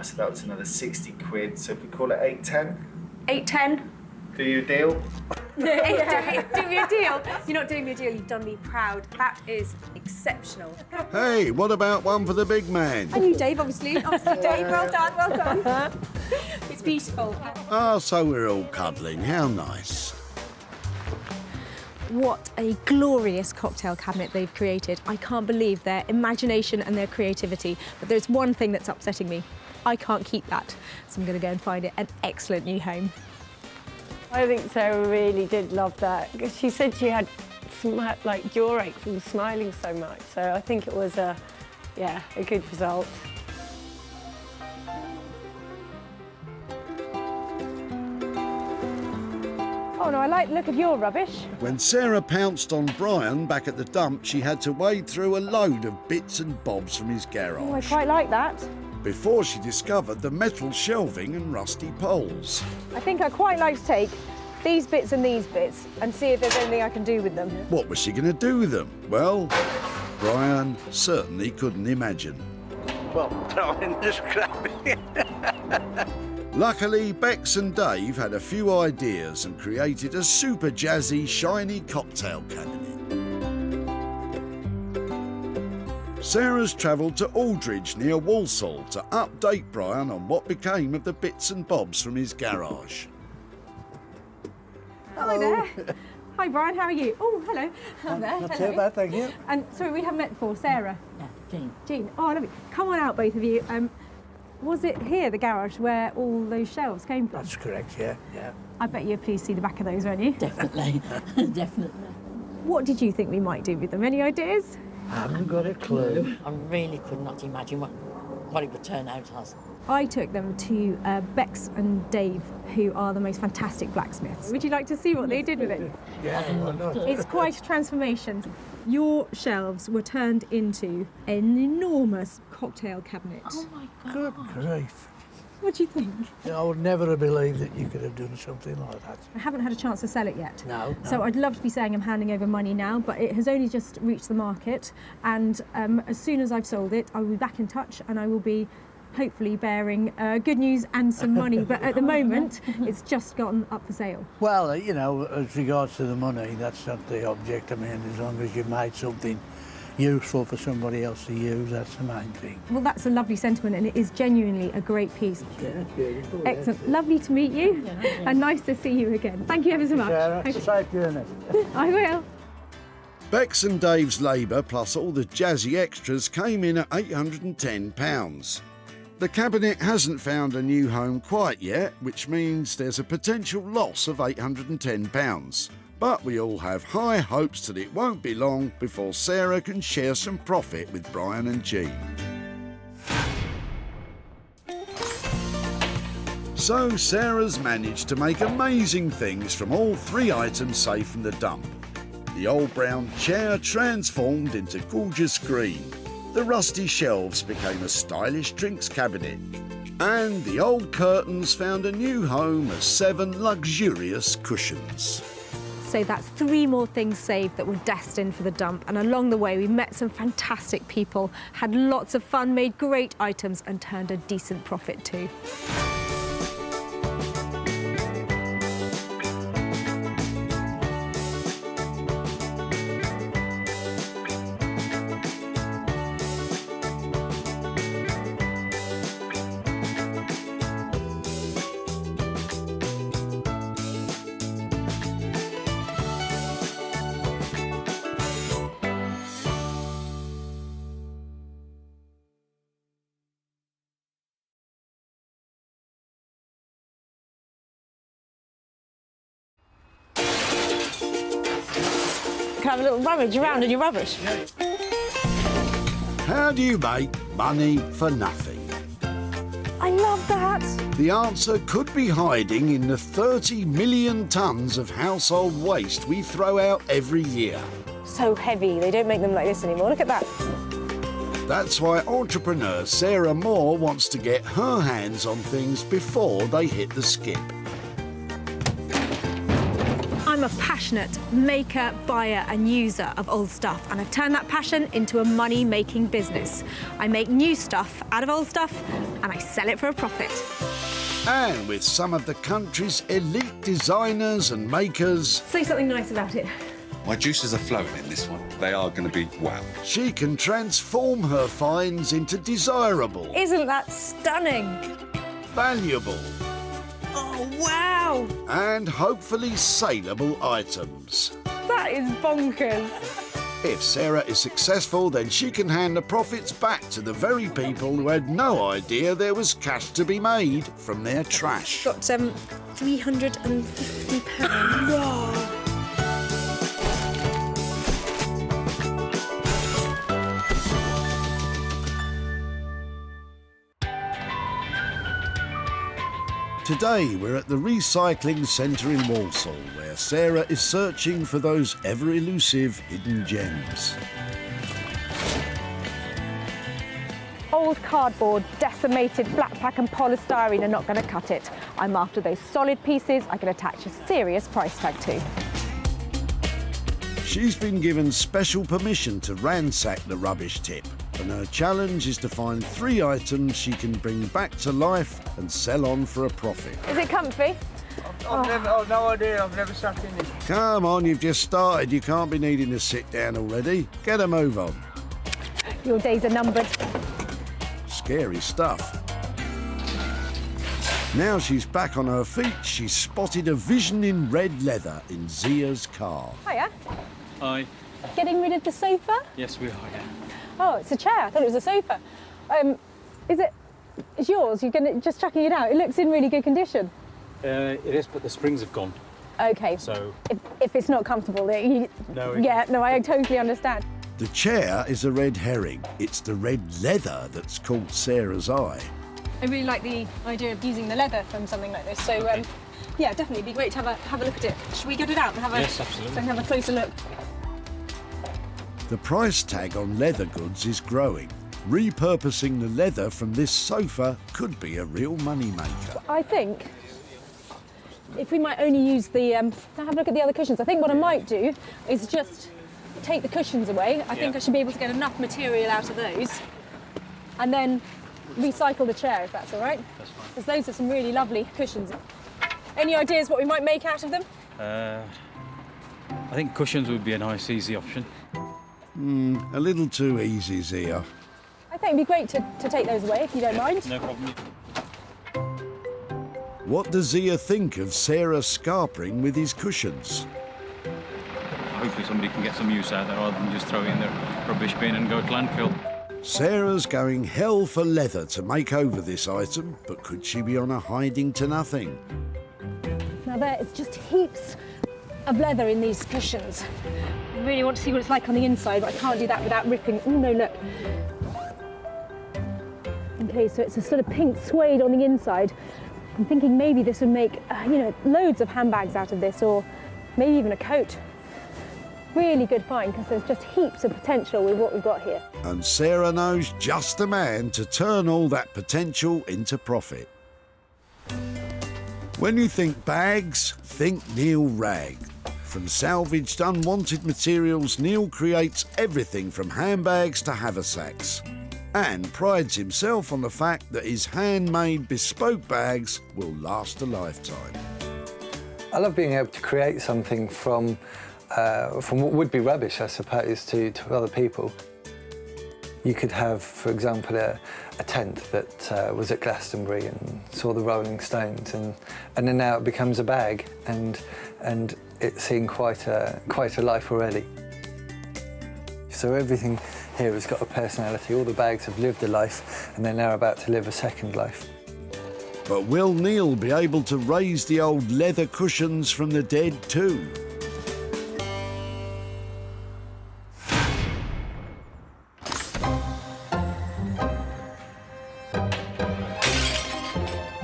so that was another 60 quid. So if we call it 810. 810. Do you a deal? Do me a deal. You're not doing me a deal. You've done me proud. That is exceptional. Hey, what about one for the big man? And you, Dave, obviously. Dave, well done, well done. It's beautiful. Ah, so we're all cuddling. How nice. What a glorious cocktail cabinet they've created. I can't believe their imagination and their creativity. But there's one thing that's upsetting me. I can't keep that. So I'm going to go and find it an excellent new home. I think Sarah really did love that. She said she had like jaw ache from smiling so much. So I think it was a good result. Oh no, I like the look of your rubbish. When Sarah pounced on Brian back at the dump, she had to wade through a load of bits and bobs from his garage. Oh, I quite like that. Before she discovered the metal shelving and rusty poles. I think I quite like to take these bits and these bits and see if there's anything I can do with them. What was she going to do with them? Well, Brian certainly couldn't imagine. Well, throw in the scrappy. Luckily, Bex and Dave had a few ideas and created a super jazzy, shiny cocktail cabinet. Sarah's travelled to Aldridge near Walsall to update Brian on what became of the bits and bobs from his garage. Hi there. Hi, Brian, how are you? Oh, hello. Hello there. Not hello. too bad, thank you. And sorry, we haven't met before. Sarah. Yeah, Jean. Jean. Oh, lovely. Come on out, both of you. Was it here, the garage, where all those shelves came from? That's correct, yeah. I bet you're pleased to see the back of those, aren't you? Definitely, definitely. What did you think we might do with them? Any ideas? I haven't got a clue. I really could not imagine what it would turn out as. I took them to Bex and Dave, who are the most fantastic blacksmiths. Would you like to see what they did with it? Yeah, why not? It's quite a transformation. Your shelves were turned into an enormous cocktail cabinet. Oh my Good grief. What do you think? I would never have believed that you could have done something like that. I haven't had a chance to sell it yet. No. So I'd love to be saying I'm handing over money now, but it has only just reached the market. And as soon as I've sold it, I will be back in touch and I will be hopefully bearing good news and some money. But at the moment, it's just gotten up for sale. Well, you know, as regards to the money, that's not the object. I mean, as long as you've made something useful for somebody else to use, that's the main thing. Well, that's a lovely sentiment, and it is genuinely a great piece. Yeah, it's beautiful. Excellent. Lovely to meet you, and nice to see you again. Thank you ever so much. Sarah, safe journey. I will. Bex and Dave's labour plus all the jazzy extras came in at £810. The cabinet hasn't found a new home quite yet, which means there's a potential loss of £810. But we all have high hopes that it won't be long before Sarah can share some profit with Brian and Jean. So Sarah's managed to make amazing things from all 3 items saved from the dump. The old brown chair transformed into gorgeous green. The rusty shelves became a stylish drinks cabinet. And the old curtains found a new home as 7 luxurious cushions. So that's 3 more things saved that were destined for the dump. And along the way, we met some fantastic people, had lots of fun, made great items and turned a decent profit too. Can I have a little rummage around in your rubbish? How do you make money for nothing? I love that. The answer could be hiding in the 30 million tonnes of household waste we throw out every year. So heavy, they don't make them like this anymore. Look at that. That's why entrepreneur Sarah Moore wants to get her hands on things before they hit the skip. I'm a passionate maker, buyer and user of old stuff, and I've turned that passion into a money-making business. I make new stuff out of old stuff and I sell it for a profit. And with some of the country's elite designers and makers... Say something nice about it. My juices are flowing in this one. They are going to be wow. She can transform her finds into desirable, Isn't that stunning? valuable Oh, wow! and hopefully saleable items. That is bonkers. If Sarah is successful, then she can hand the profits back to the very people who had no idea there was cash to be made from their trash. Got £350. Whoa. Today we're at the Recycling Center in Walsall, where Sarah is searching for those ever-elusive hidden gems. Old cardboard, decimated flat pack and polystyrene are not going to cut it. I'm after those solid pieces I can attach a serious price tag to. She's been given special permission to ransack the rubbish tip, and her challenge is to find 3 items she can bring back to life and sell on for a profit. Is it comfy? I've no idea, I've never sat in it. Come on, you've just started. You can't be needing to sit down already. Get a move on. Your days are numbered. Scary stuff. Now she's back on her feet, she's spotted a vision in red leather in Zia's car. Hiya. Hi. Getting rid of the sofa? Yes, we are, yeah. Oh, it's a chair. I thought it was a sofa. It's yours? You're just chucking it out? It looks in really good condition. It is, but the springs have gone. Okay. So... If it's not comfortable, No. yeah, no, I totally understand. The chair is a red herring. It's the red leather that's caught Sarah's eye. I really like the idea of using the leather from something like this. So, yeah, definitely it'd be great to have a look at it. Should we get it out and have a Yes, absolutely. So I can have a closer look? The price tag on leather goods is growing. Repurposing the leather from this sofa could be a real moneymaker. I think if we might only use the... now have a look at the other cushions. I think what I might do is just take the cushions away. I think I should be able to get enough material out of those and then recycle the chair, if that's all right. That's fine. Because those are some really lovely cushions. Any ideas what we might make out of them? I think cushions would be a nice, easy option. A little too easy, Zia. I think it'd be great to take those away, if you don't mind. No problem. What does Zia think of Sarah scarpering with his cushions? Hopefully somebody can get some use out of that rather than just throw it in their rubbish bin and go to landfill. Sarah's going hell for leather to make over this item, but could she be on a hiding to nothing? Now there, it's just heaps of leather in these cushions. I really want to see what it's like on the inside, but I can't do that without ripping. Oh no, look. Okay, so it's a sort of pink suede on the inside, I'm thinking maybe this would make, you know, loads of handbags out of this, or maybe even a coat. Really good find, because there's just heaps of potential with what we've got here. And Sarah knows just the man to turn all that potential into profit. When you think bags, think Neil Ragg. From salvaged, unwanted materials, Neil creates everything from handbags to haversacks, and prides himself on the fact that his handmade bespoke bags will last a lifetime. I love being able to create something from what would be rubbish, I suppose, to other people. You could have, for example, a tent that was at Glastonbury and saw the Rolling Stones, and then now it becomes a bag, and it's seen quite a life already. So everything here has got a personality. All the bags have lived a life, and they're now about to live a second life. But will Neil be able to raise the old leather cushions from the dead too?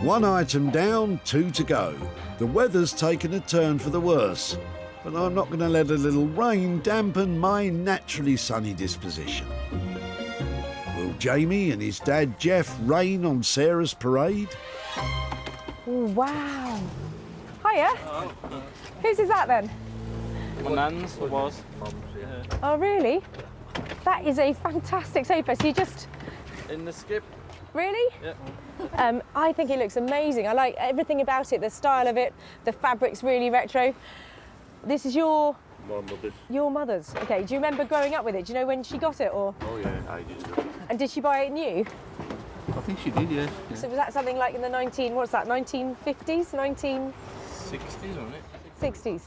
One item down, 2 to go. The weather's taken a turn for the worse, but I'm not going to let a little rain dampen my naturally sunny disposition. Will Jamie and his dad Jeff rain on Sarah's parade? Oh, wow. Hiya. Whose is that then? My nan's, it was. Oh, really? That is a fantastic sofa. So you just... In the skip. Really? Yeah. I think it looks amazing. I like everything about it, the style of it, the fabric's really retro. This is your mother's. Okay, do you remember growing up with it? Do you know when she got it, or? Oh yeah, I do. And did she buy it new? I think she did, yeah. So was that something like in the 1950s, 60s, wasn't it? 60s.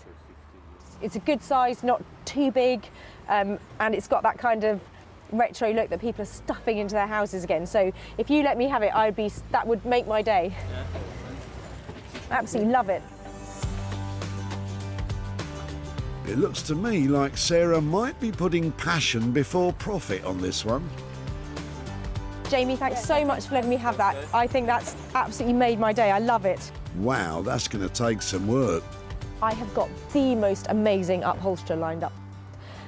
It's a good size, not too big, and it's got that kind of retro look that people are stuffing into their houses again. So if you let me have it, that would make my day. Yeah. Absolutely love it. It looks to me like Sarah might be putting passion before profit on this one. Jamie, thanks so much for letting me have that. I think that's absolutely made my day. I love it. Wow, that's going to take some work. I have got the most amazing upholsterer lined up.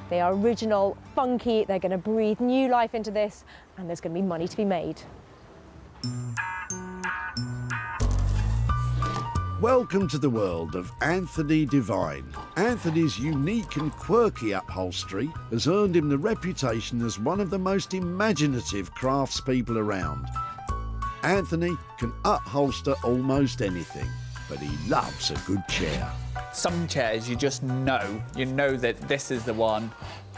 They are original, funky, they're going to breathe new life into this, and there's going to be money to be made. Welcome to the world of Anthony Devine. Anthony's unique and quirky upholstery has earned him the reputation as one of the most imaginative craftspeople around. Anthony can upholster almost anything, but he loves a good chair. Some chairs you just know, that this is the one,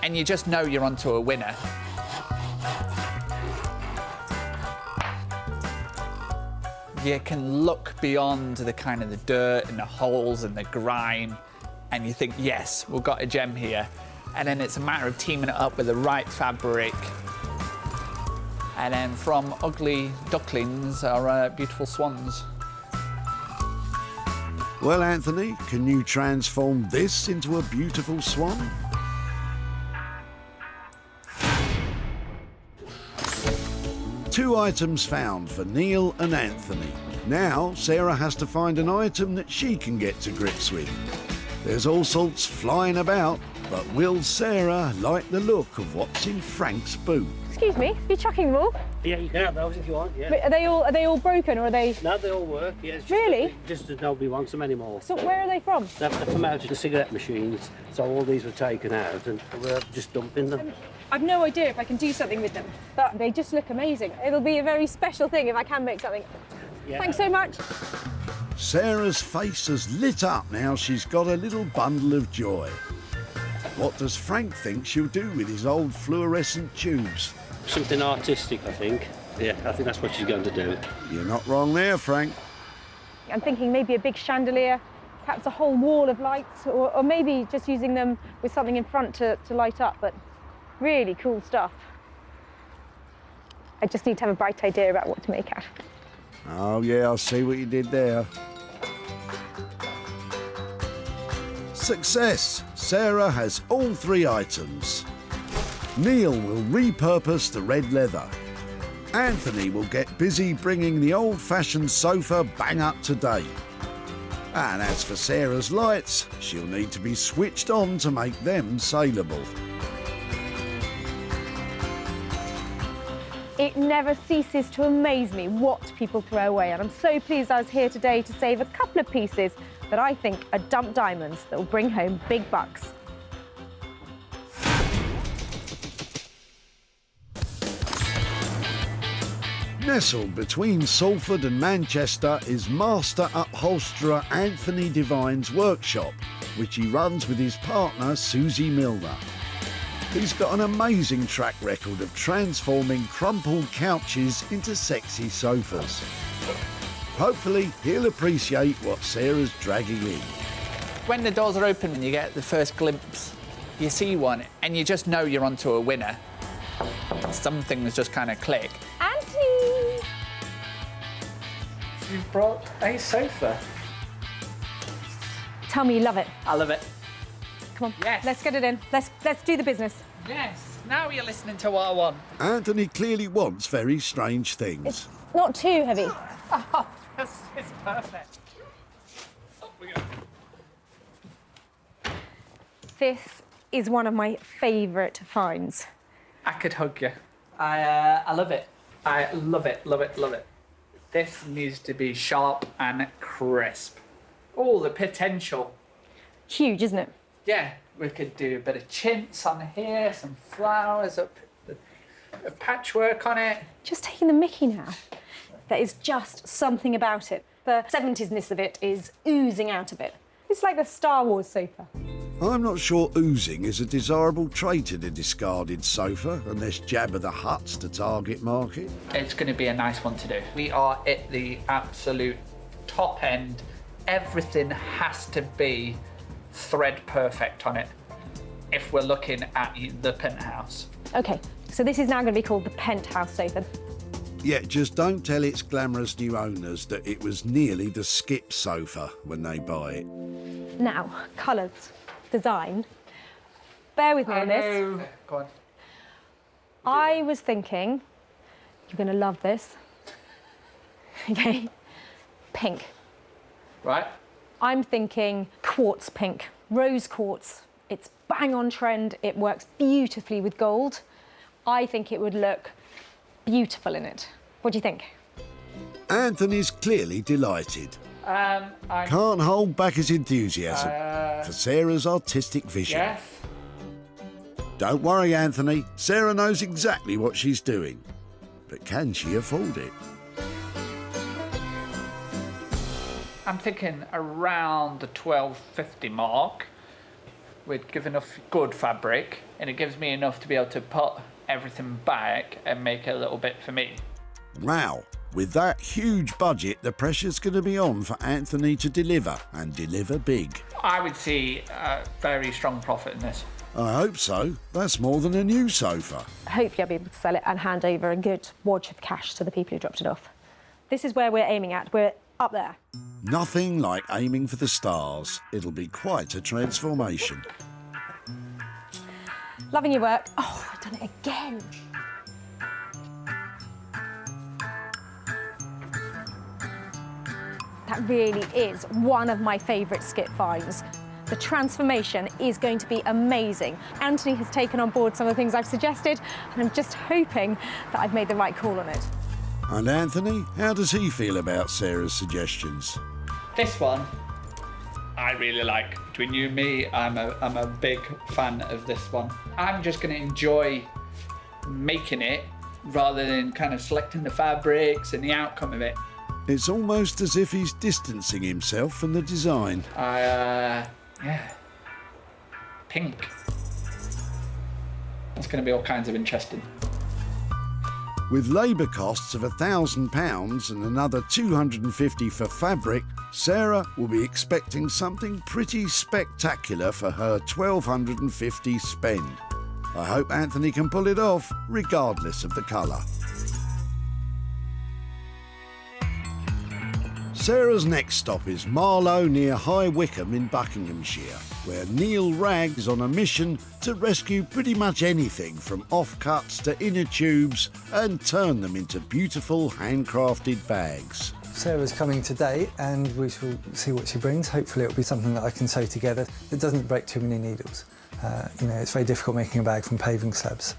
and you just know you're onto a winner. You can look beyond the kind of the dirt and the holes and the grime, and you think, yes, we've got a gem here. And then it's a matter of teaming it up with the right fabric. And then from ugly ducklings are beautiful swans. Well, Anthony, can you transform this into a beautiful swan? Two items found for Neil and Anthony. Now, Sarah has to find an item that she can get to grips with. There's all sorts flying about, but will Sarah like the look of what's in Frank's boot? Excuse me, are you chucking them all? Yeah, you can have those if you want, yeah. Wait, are they all broken, or are they... No, they all work, yeah. It's Really? Just that nobody wants them anymore. So where are they from? They're from out of the cigarette machines, so all these were taken out and we're just dumping them. I've no idea if I can do something with them, but they just look amazing. It'll be a very special thing if I can make something. Yeah. Thanks so much. Sarah's face has lit up now she's got a little bundle of joy. What does Frank think she'll do with his old fluorescent tubes? Something artistic, I think. Yeah, I think that's what she's going to do. You're not wrong there, Frank. I'm thinking maybe a big chandelier, perhaps a whole wall of lights, or maybe just using them with something in front to light up, but really cool stuff. I just need to have a bright idea about what to make out. Oh yeah, I see what you did there. Success! Sarah has all three items. Neil will repurpose the red leather. Anthony will get busy bringing the old-fashioned sofa bang up to date. And as for Sarah's lights, she'll need to be switched on to make them saleable. It never ceases to amaze me what people throw away, and I'm so pleased I was here today to save a couple of pieces that I think are dump diamonds that will bring home big bucks. Nestled between Salford and Manchester is master upholsterer Anthony Devine's workshop, which he runs with his partner Susie Milner. He's got an amazing track record of transforming crumpled couches into sexy sofas. Hopefully, he'll appreciate what Sarah's dragging in. When the doors are open and you get the first glimpse, you see one and you just know you're onto a winner. Some things just kind of click. Auntie! You've brought a sofa. Tell me you love it. I love it. Come on, yes. Let's get it in. Let's do the business. Yes, now you're listening to what I want. Anthony clearly wants very strange things. It's not too heavy. Oh, it's perfect. Up we go. This is one of my favourite finds. I could hug you. I love it. I love it, love it, love it. This needs to be sharp and crisp. Oh, the potential. Huge, isn't it? Yeah, we could do a bit of chintz on here, some flowers, a patchwork on it. Just taking the mickey now. There is just something about it. The 70s-ness of it is oozing out of it. It's like the Star Wars sofa. I'm not sure oozing is a desirable trait in a discarded sofa, unless Jabba the Hutt's the target market. It's going to be a nice one to do. We are at the absolute top end. Everything has to be thread perfect on it if we're looking at the penthouse. OK, so this is now going to be called the penthouse sofa. Yeah, just don't tell its glamorous new owners that it was nearly the skip sofa when they buy it. Now, colours, design. Bear with me on this. Go on. I was thinking, you're going to love this. OK, pink. Right. I'm thinking quartz pink, rose quartz. It's bang on trend. It works beautifully with gold. I think it would look beautiful in it. What do you think? Anthony's clearly delighted. Can't hold back his enthusiasm for Sarah's artistic vision. Yes. Don't worry, Anthony. Sarah knows exactly what she's doing. But can she afford it? I'm thinking around the £12.50 mark. We'd give enough good fabric, and it gives me enough to be able to put everything back and make a little bit for me. Wow. With that huge budget, the pressure's going to be on for Anthony to deliver, and deliver big. I would see a very strong profit in this. I hope so. That's more than a new sofa. Hopefully I'll be able to sell it and hand over a good wad of cash to the people who dropped it off. This is where we're aiming at. We're up there. Nothing like aiming for the stars. It'll be quite a transformation. Loving your work. Oh, I've done it again. That really is one of my favourite skip finds. The transformation is going to be amazing. Anthony has taken on board some of the things I've suggested, and I'm just hoping that I've made the right call on it. And Anthony, how does he feel about Sarah's suggestions? This one, I really like. Between you and me, I'm a big fan of this one. I'm just going to enjoy making it rather than kind of selecting the fabrics and the outcome of it. It's almost as if he's distancing himself from the design. Yeah. Pink. That's going to be all kinds of interesting. With labour costs of £1,000 and another £250 for fabric, Sarah will be expecting something pretty spectacular for her £1,250 spend. I hope Anthony can pull it off, regardless of the colour. Sarah's next stop is Marlow near High Wycombe in Buckinghamshire. where Neil Ragg is on a mission to rescue pretty much anything from offcuts to inner tubes and turn them into beautiful handcrafted bags. Sarah's coming today and we shall see what she brings. Hopefully it'll be something that I can sew together. It doesn't break too many needles. You know, it's very difficult making a bag from paving slabs.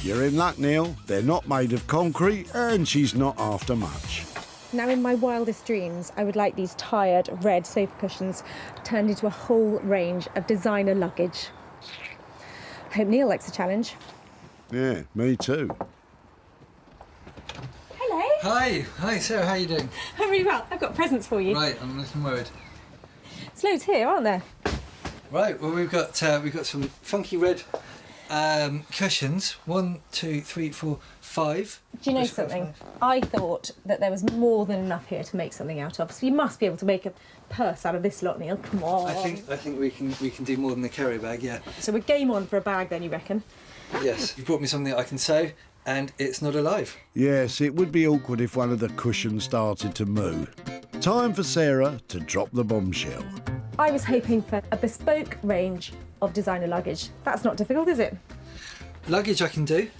You're in luck, Neil. They're not made of concrete and she's not after much. Now, in my wildest dreams, I would like these tired red sofa cushions turned into a whole range of designer luggage. I hope Neil likes the challenge. Yeah, me too. Hi, Sarah, how are you doing? I'm really well. I've got presents for you. Right, I'm looking worried. There's loads here, aren't there? Right, well we've got some funky red cushions. 1, 2, 3, 4, 5. Do you know something? I thought that there was more than enough here to make something out of, so you must be able to make a purse out of this lot, Neil. Come on. I think we can do more than a carry bag, yeah. So we're game on for a bag then, you reckon? Yes, you brought me something that I can sew, and it's not alive. Yes, it would be awkward if one of the cushions started to move. Time for Sarah to drop the bombshell. I was hoping for a bespoke range of designer luggage. That's not difficult, is it? Luggage I can do.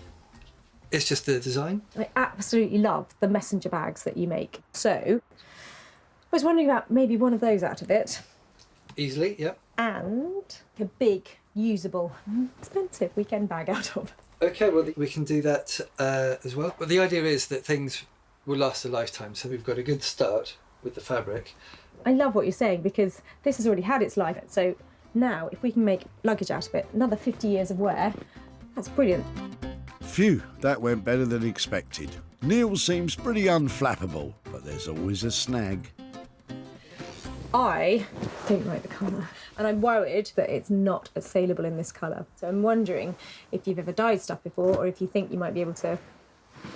It's just the design. I absolutely love the messenger bags that you make. So, I was wondering about maybe one of those out of it. Easily, yep. And a big, usable, expensive weekend bag out of. Okay, well, we can do that as well. But the idea is that things will last a lifetime, so we've got a good start with the fabric. I love what you're saying because this has already had its life. So now, if we can make luggage out of it, another 50 years of wear, that's brilliant. Phew, that went better than expected. Neil seems pretty unflappable, but there's always a snag. I don't like the colour, and I'm worried that it's not as saleable in this colour. So I'm wondering if you've ever dyed stuff before, or if you think you might be able to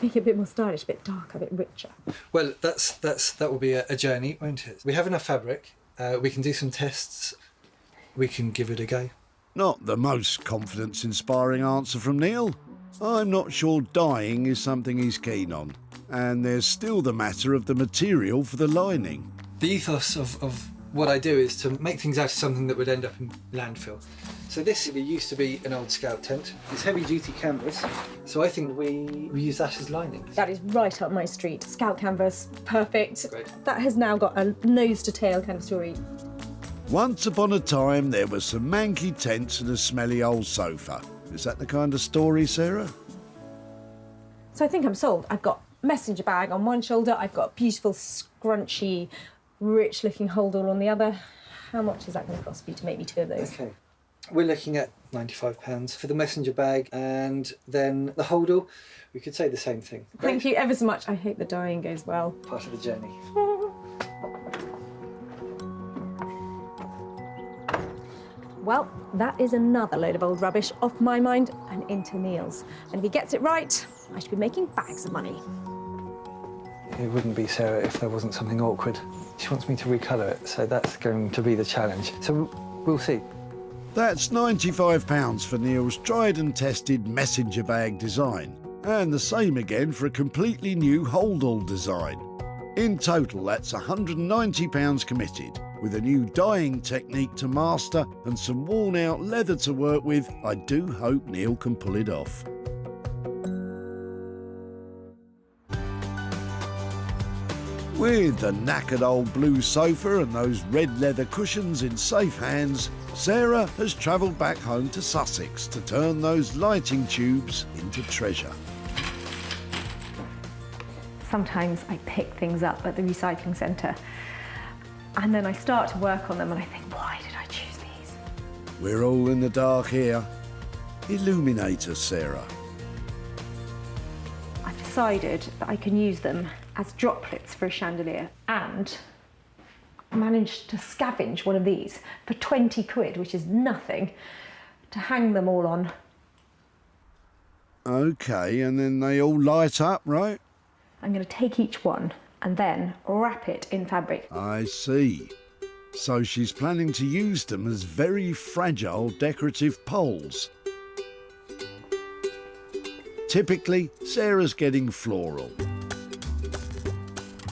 make it a bit more stylish, a bit darker, a bit richer. Well, that will be a journey, won't it? We have enough fabric. We can do some tests. We can give it a go. Not the most confidence-inspiring answer from Neil. I'm not sure dyeing is something he's keen on. And there's still the matter of the material for the lining. The ethos of what I do is to make things out of something that would end up in landfill. So this used to be an old scout tent. It's heavy-duty canvas, so I think we use that as lining. That is right up my street. Scout canvas, perfect. Great. That has now got a nose-to-tail kind of story. Once upon a time, there were some manky tents and a smelly old sofa. Is that the kind of story, Sarah? So I think I'm sold. I've got messenger bag on one shoulder, I've got a beautiful, scrunchy, rich-looking holdall on the other. How much is that going to cost me to make me two of those? Okay. We're looking at £95 for the messenger bag, and then the holdall, we could say the same thing. Thank you ever so much. I hope the dyeing goes well. Part of the journey. Well, that is another load of old rubbish off my mind and into Neil's. And if he gets it right, I should be making bags of money. It wouldn't be Sarah if there wasn't something awkward. She wants me to recolour it, so that's going to be the challenge. So we'll see. That's £95 for Neil's tried and tested messenger bag design. And the same again for a completely new holdall design. In total, that's £190 committed. With a new dyeing technique to master and some worn-out leather to work with, I do hope Neil can pull it off. With the knackered old blue sofa and those red leather cushions in safe hands, Sarah has travelled back home to Sussex to turn those lighting tubes into treasure. Sometimes I pick things up at the recycling centre and then I start to work on them and I think, why did I choose these? We're all in the dark here. Illuminate us, Sarah. I've decided that I can use them as droplets for a chandelier and managed to scavenge one of these for 20 quid, which is nothing, to hang them all on. OK, and then they all light up, right? I'm going to take each one and then wrap it in fabric. I see. So she's planning to use them as very fragile decorative poles. Typically, Sarah's getting floral.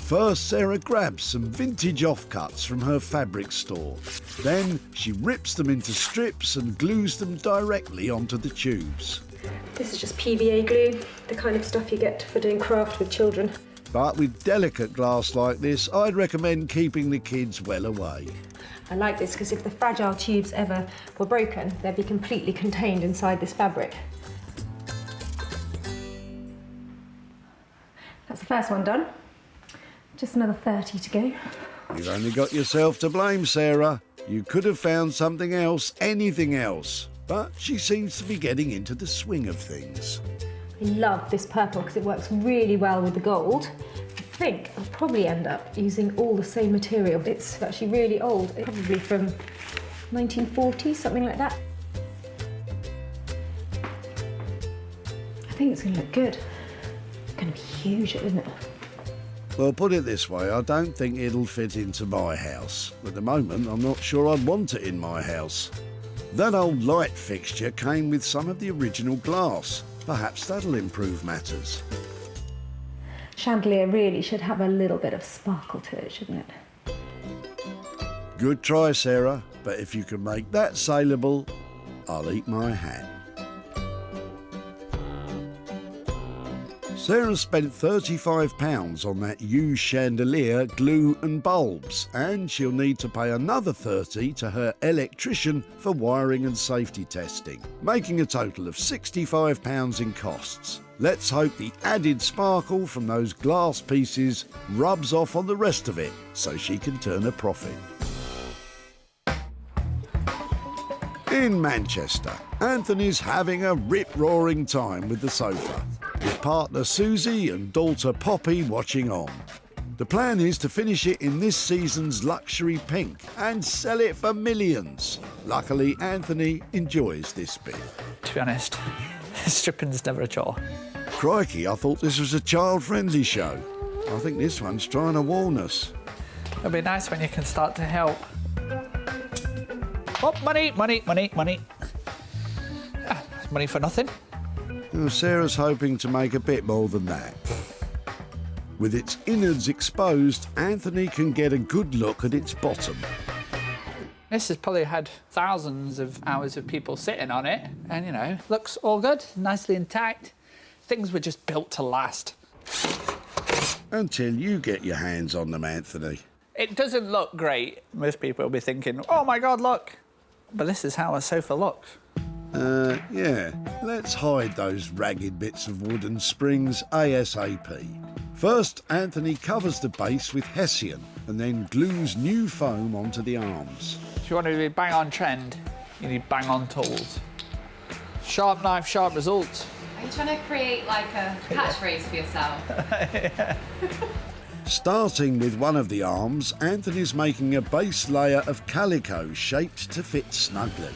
First, Sarah grabs some vintage offcuts from her fabric store. Then she rips them into strips and glues them directly onto the tubes. This is just PVA glue, the kind of stuff you get for doing craft with children. But with delicate glass like this, I'd recommend keeping the kids well away. I like this because if the fragile tubes ever were broken, they'd be completely contained inside this fabric. That's the first one done. Just another 30 to go. You've only got yourself to blame, Sarah. You could have found something else, anything else. But she seems to be getting into the swing of things. I love this purple because it works really well with the gold. I think I'll probably end up using all the same material. It's actually really old, it's probably from 1940, something like that. I think it's going to look good. It's going to be huge, isn't it? Well, put it this way, I don't think it'll fit into my house. At the moment, I'm not sure I'd want it in my house. That old light fixture came with some of the original glass. Perhaps that'll improve matters. Chandelier really should have a little bit of sparkle to it, shouldn't it? Good try, Sarah, but if you can make that saleable, I'll eat my hat. Sarah spent £35 on that used chandelier, glue and bulbs, and she'll need to pay another £30 to her electrician for wiring and safety testing, making a total of £65 in costs. Let's hope the added sparkle from those glass pieces rubs off on the rest of it so she can turn a profit. In Manchester, Anthony's having a rip-roaring time with the sofa, with partner Susie and daughter Poppy watching on. The plan is to finish it in this season's luxury pink and sell it for millions. Luckily, Anthony enjoys this bit. To be honest, stripping's never a chore. Crikey, I thought this was a child-friendly show. I think this one's trying to warn us. It'll be nice when you can start to help. Oh, money, money, money, money. Ah, money for nothing. Well, Sarah's hoping to make a bit more than that. With its innards exposed, Anthony can get a good look at its bottom. This has probably had thousands of hours of people sitting on it, and, you know, looks all good, nicely intact. Things were just built to last. Until you get your hands on them, Anthony. It doesn't look great. Most people will be thinking, oh my God, look. But this is how a sofa looks. Yeah. Let's hide those ragged bits of wood and springs ASAP. First, Anthony covers the base with Hessian and then glues new foam onto the arms. If you want to be bang on trend, you need bang on tools. Sharp knife, sharp results. Are you trying to create like a catchphrase for yourself? Yeah. Starting with one of the arms, Anthony's making a base layer of calico shaped to fit snugly.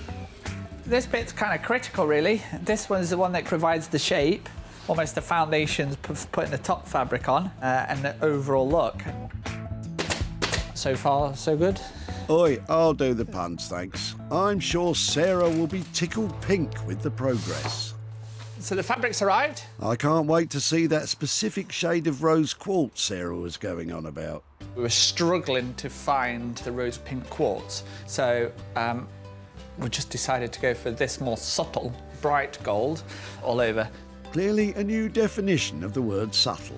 This bit's kind of critical, really. This one's the one that provides the shape, almost the foundations, putting the top fabric on, and the overall look. So far, so good. Oi, I'll do the puns, thanks. I'm sure Sarah will be tickled pink with the progress. So the fabric's arrived? I can't wait to see that specific shade of rose quartz Sarah was going on about. We were struggling to find the rose pink quartz, so we just decided to go for this more subtle, bright gold all over. Clearly a new definition of the word subtle.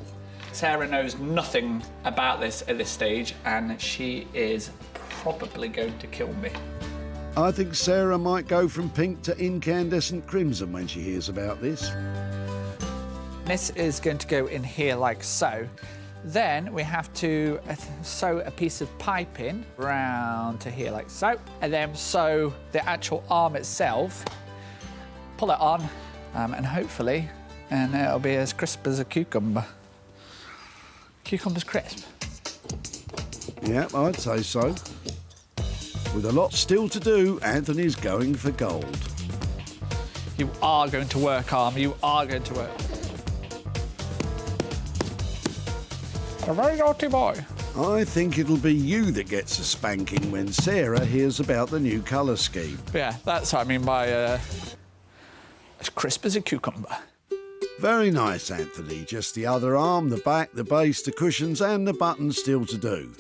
Sarah knows nothing about this at this stage, and she is probably going to kill me. I think Sarah might go from pink to incandescent crimson when she hears about this. This is going to go in here like so. Then we have to sew a piece of pipe in round to here like so, and then sew the actual arm itself, pull it on, and hopefully, and it'll be as crisp as a cucumber. Cucumber's crisp. Yeah, I'd say so. With a lot still to do, Anthony's going for gold. You are going to work, Arm. You are going to work. A very naughty boy. I think it'll be you that gets a spanking when Sarah hears about the new colour scheme. Yeah, that's what I mean by as crisp as a cucumber. Very nice, Anthony. Just the other arm, the back, the base, the cushions and the buttons still to do.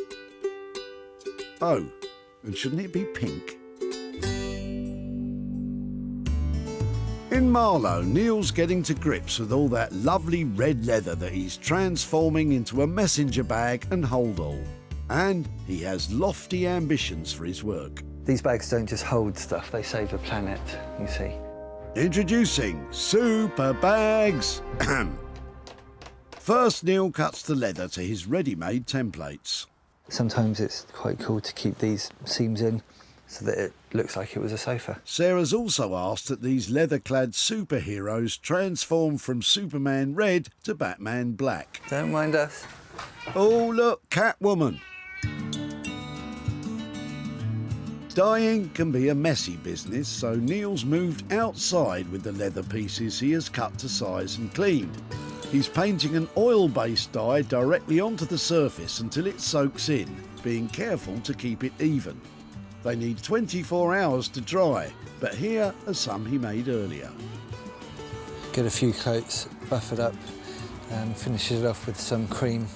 Oh, and shouldn't it be pink? In Marlow, Neil's getting to grips with all that lovely red leather that he's transforming into a messenger bag and hold-all. And he has lofty ambitions for his work. These bags don't just hold stuff, they save the planet, you see. Introducing Super Bags. First, Neil cuts the leather to his ready-made templates. Sometimes it's quite cool to keep these seams in so that it looks like it was a sofa. Sarah's also asked that these leather-clad superheroes transform from Superman Red to Batman Black. Don't mind us. Oh, look, Catwoman. Dyeing can be a messy business, so Neil's moved outside with the leather pieces he has cut to size and cleaned. He's painting an oil-based dye directly onto the surface until it soaks in, being careful to keep it even. They need 24 hours to dry, but here are some he made earlier. Get a few coats, buff it up and finish it off with some cream.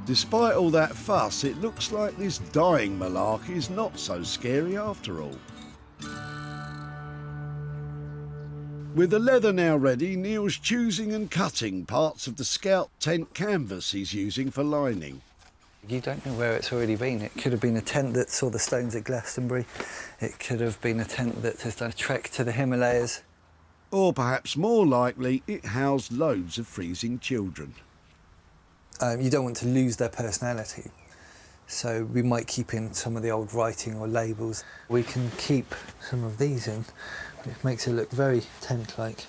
Despite all that fuss, it looks like this dyeing malarkey is not so scary after all. With the leather now ready, Neil's choosing and cutting parts of the Scout tent canvas he's using for lining. You don't know where it's already been. It could have been a tent that saw the stones at Glastonbury. It could have been a tent that has done a trek to the Himalayas. Or perhaps more likely, it housed loads of freezing children. You don't want to lose their personality, so we might keep in some of the old writing or labels. We can keep some of these in, which makes it look very tent-like.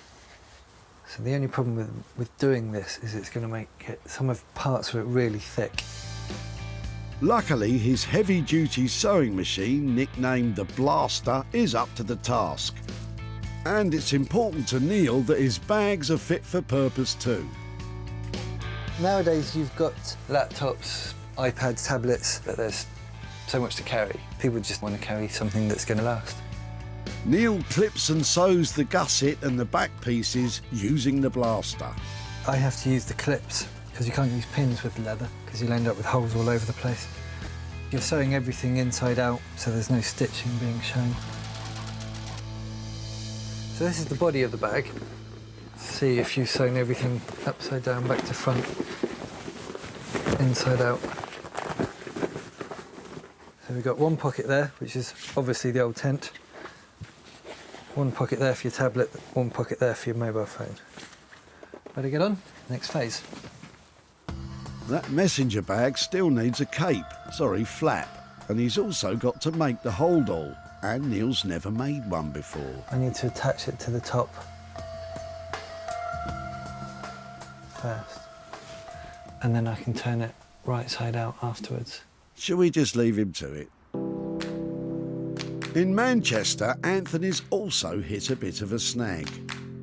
So the only problem with doing this is it's going to make some of parts of it really thick. Luckily, his heavy-duty sewing machine, nicknamed the Blaster, is up to the task. And it's important to Neil that his bags are fit for purpose too. Nowadays, you've got laptops, iPads, tablets, but there's so much to carry. People just want to carry something that's going to last. Neil clips and sews the gusset and the back pieces using the Blaster. I have to use the clips because you can't use pins with the leather because you'll end up with holes all over the place. You're sewing everything inside out, so there's no stitching being shown. So this is the body of the bag. See if you've sewn everything upside down, back to front, inside out. So we've got one pocket there, which is obviously the old tent. One pocket there for your tablet, one pocket there for your mobile phone. Ready to get on? Next phase. That messenger bag still needs a flap, and he's also got to make the hold-all, and Neil's never made one before. I need to attach it to the top first, and then I can turn it right side out afterwards. Shall we just leave him to it? In Manchester, Anthony's also hit a bit of a snag.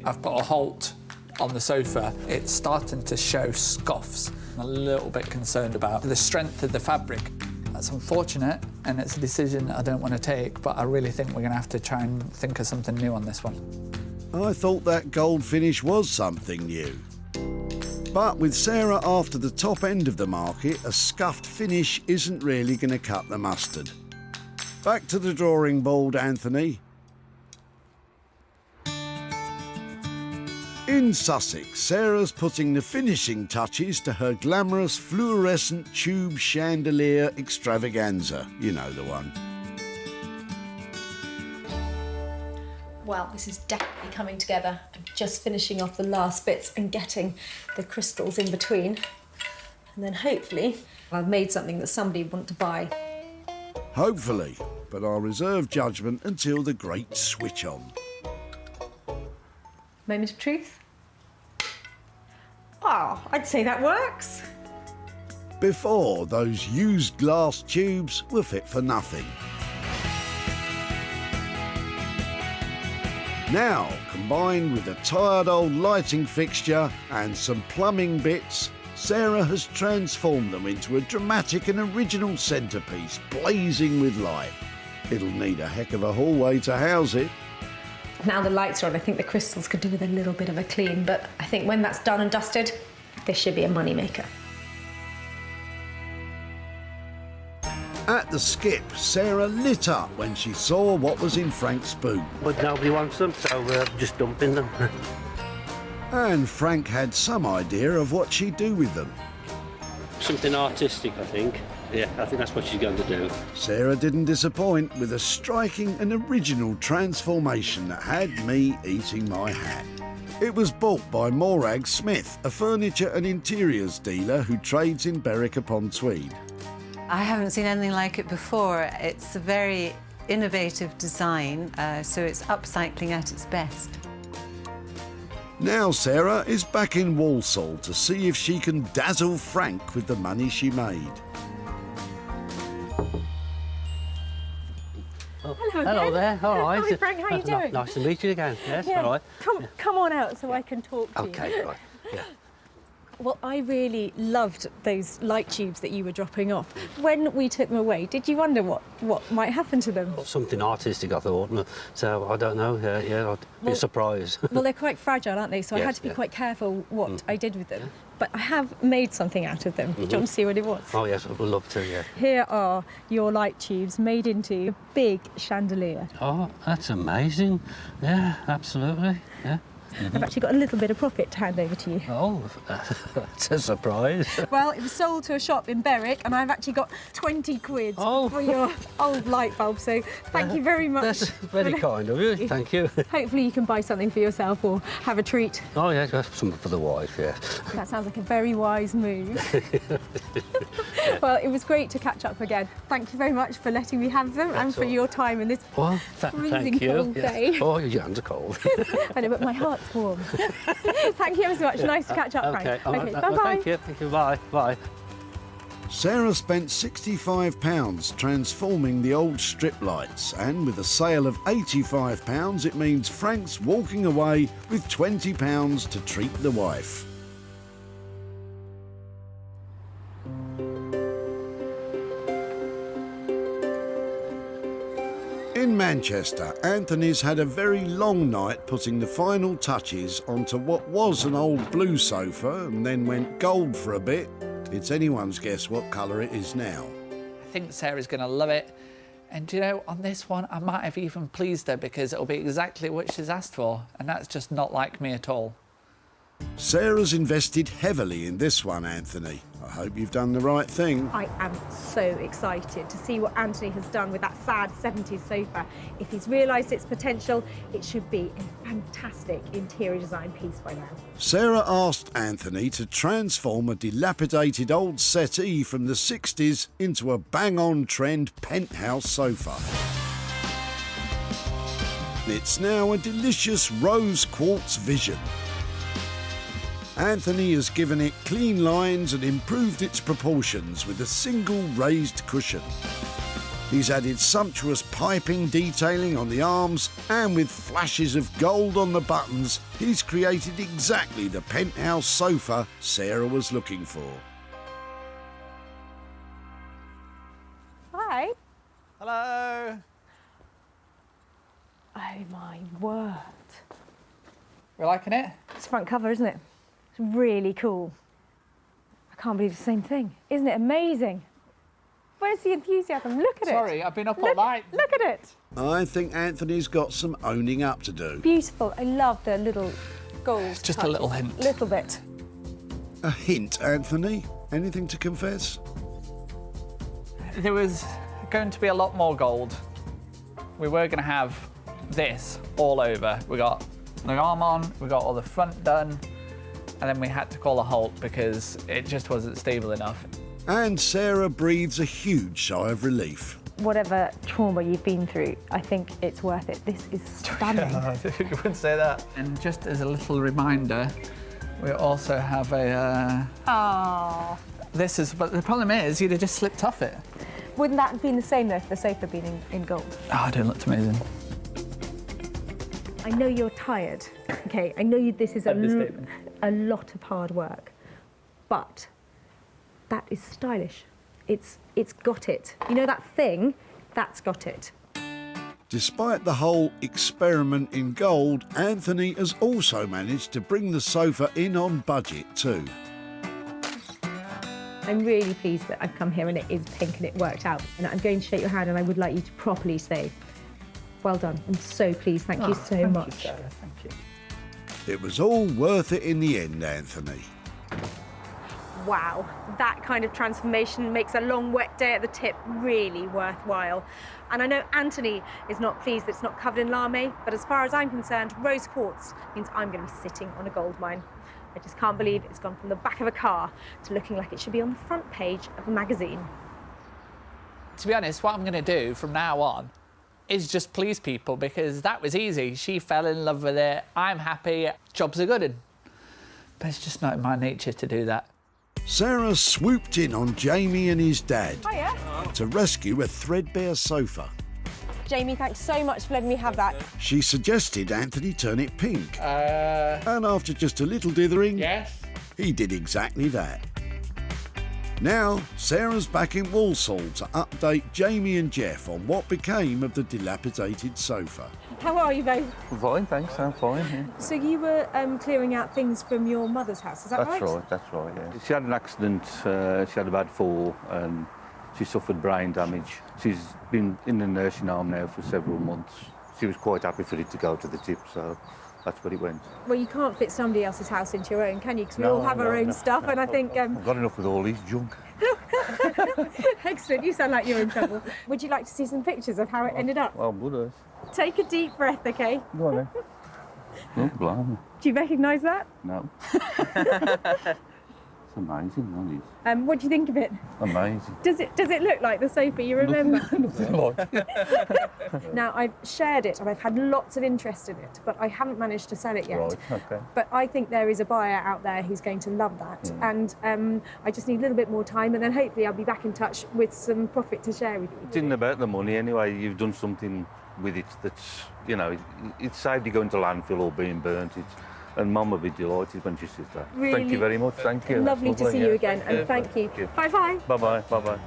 I've put a halt on the sofa. It's starting to show scuffs. I'm a little bit concerned about the strength of the fabric. That's unfortunate, and it's a decision I don't want to take, but I really think we're going to have to try and think of something new on this one. I thought that gold finish was something new. But with Sarah after the top end of the market, a scuffed finish isn't really going to cut the mustard. Back to the drawing board, Anthony. In Sussex, Sarah's putting the finishing touches to her glamorous fluorescent tube chandelier extravaganza. You know the one. Well, this is definitely coming together. I'm just finishing off the last bits and getting the crystals in between. And then hopefully I've made something that somebody would want to buy. Hopefully, but I'll reserve judgment until the great switch on. Moment of truth? Oh, I'd say that works. Before, those used glass tubes were fit for nothing. Now, combined with a tired old lighting fixture and some plumbing bits, Sarah has transformed them into a dramatic and original centrepiece blazing with light. It'll need a heck of a hallway to house it. Now the lights are on, I think the crystals could do with a little bit of a clean, but I think when that's done and dusted, this should be a money maker. At the skip, Sarah lit up when she saw what was in Frank's boot. But nobody wants them, so we're just dumping them. And Frank had some idea of what she'd do with them. Something artistic, I think. Yeah, I think that's what she's going to do. Sarah didn't disappoint with a striking and original transformation that had me eating my hat. It was bought by Morag Smith, a furniture and interiors dealer who trades in Berwick-upon-Tweed. I haven't seen anything like it before. It's a very innovative design, so it's upcycling at its best. Now Sarah is back in Walsall to see if she can dazzle Frank with the money she made. Hello there, all right. Hi Frank, how are you doing? Nice to meet you again, yes, Yeah. all right. Come on out so I can talk to you. Okay, right, yeah. Well, I really loved those light tubes that you were dropping off. When we took them away, did you wonder what might happen to them? Something artistic, I thought, so I don't know, yeah, I'd be a surprise. Well, they're quite fragile, aren't they? So I Yes, had to be yeah. quite careful what I did with them. But I have made something out of them. Do you want to see what it was? Oh, yes, I would love to, yeah. Here are your light tubes made into a big chandelier. Oh, that's amazing. Yeah, absolutely, yeah. I've actually got a little bit of profit to hand over to you. Oh, that's a surprise. Well, it was sold to a shop in Berwick, and I've actually got 20 quid for your old light bulb, so thank you very much. That's very kind of you, thank you. Hopefully you can buy something for yourself or have a treat. Oh, yeah, something for the wife, yeah. That sounds like a very wise move. Well, it was great to catch up again. Thank you very much for letting me have them and for your time in this freezing thank you. cold day. Oh, your hands are cold. I know, but my heart's warm. Thank you ever so much. Nice to catch up, Frank. Okay, bye-bye. well, thank you, bye. Sarah spent £65 transforming the old strip lights, and with a sale of £85, it means Frank's walking away with £20 to treat the wife. In Manchester, Anthony's had a very long night putting the final touches onto what was an old blue sofa and then went gold for a bit. It's anyone's guess what colour it is now. I think Sarah's going to love it. And you know, on this one, I might have even pleased her because it'll be exactly what she's asked for. And that's just not like me at all. Sarah's invested heavily in this one, Anthony. I hope you've done the right thing. I am so excited to see what Anthony has done with that sad 70s sofa. If he's realised its potential, it should be a fantastic interior design piece by now. Sarah asked Anthony to transform a dilapidated old settee from the 60s into a bang-on trend penthouse sofa. It's now a delicious rose quartz vision. Anthony has given it clean lines and improved its proportions with a single raised cushion. He's added sumptuous piping detailing on the arms, and with flashes of gold on the buttons, he's created exactly the penthouse sofa Sarah was looking for. Hi. Hello. Oh my word. We're liking it? It's front cover, isn't it? It's really cool. I can't believe it's the same thing. Isn't it amazing? Where's the enthusiasm? Look at it. Sorry, I've been up all night. Look at it. I think Anthony's got some owning up to do. Beautiful. I love the little gold Just a touches. little hint. Little bit. A hint, Anthony? Anything to confess? There was going to be a lot more gold. We were going to have this all over. We got the arm on, we got all the front done, and then we had to call a halt because it just wasn't stable enough. And Sarah breathes a huge sigh of relief. Whatever trauma you've been through, I think it's worth it. This is stunning. You wouldn't say that. And just as a little reminder, we also have a... Oh. But the problem is, you'd have just slipped off it. Wouldn't that have been the same though if the sofa had been in gold? Oh, it looked amazing. I know you're tired, okay? I know this is a lot of hard work, but that is stylish. It's got it. You know that thing? That's got it. Despite the whole experiment in gold, Anthony has also managed to bring the sofa in on budget too. I'm really pleased that I've come here and it is pink and it worked out. And I'm going to shake your hand and I would like you to properly say, well done. I'm so pleased. Thank you so much. Thank you, Sarah. Thank you. It was all worth it in the end, Anthony. Wow, that kind of transformation makes a long wet day at the tip really worthwhile. And I know Anthony is not pleased that it's not covered in lame, but as far as I'm concerned, rose quartz means I'm going to be sitting on a gold mine. I just can't believe it's gone from the back of a car to looking like it should be on the front page of a magazine. To be honest, what I'm going to do from now on is just please people, because that was easy. She fell in love with it. I'm happy. Jobs are good. But it's just not in my nature to do that. Sarah swooped in on Jamie and his dad Hiya. to rescue a threadbare sofa. Jamie, thanks so much for letting me have that. She suggested Anthony turn it pink. And after just a little dithering, yes, he did exactly that. Now, Sarah's back in Walsall to update Jamie and Jeff on what became of the dilapidated sofa. How are you both? Fine, thanks, I'm fine. Yeah. So you were clearing out things from your mother's house, is that right? That's right, yeah. She had an accident, she had a bad fall and she suffered brain damage. She's been in the nursing home now for several months. She was quite happy for it to go to the tip, so that's where it went. Well, you can't fit somebody else's house into your own, can you? Because we all have our own stuff, and I think... I've got enough with all these junk. Excellent, you sound like you're in trouble. Would you like to see some pictures of how it ended up? Well, would Take a deep breath, OK? Go on then. Oh, blimey. Do you recognise that? No. It's amazing, that is. What do you think of it? Amazing. Does it look like the sofa you remember? Nothing like. Now, I've shared it and I've had lots of interest in it, but I haven't managed to sell it yet. Right, OK. But I think there is a buyer out there who's going to love that. And I just need a little bit more time, and then hopefully I'll be back in touch with some profit to share with you. It isn't about the money anyway. You've done something with it that's, you know, it saved you going to landfill or being burnt. And Mum will be delighted when she sees that. Really thank you very much, thank you. Lovely to see you again, and Yeah, thank you. Bye-bye. Bye-bye, bye-bye.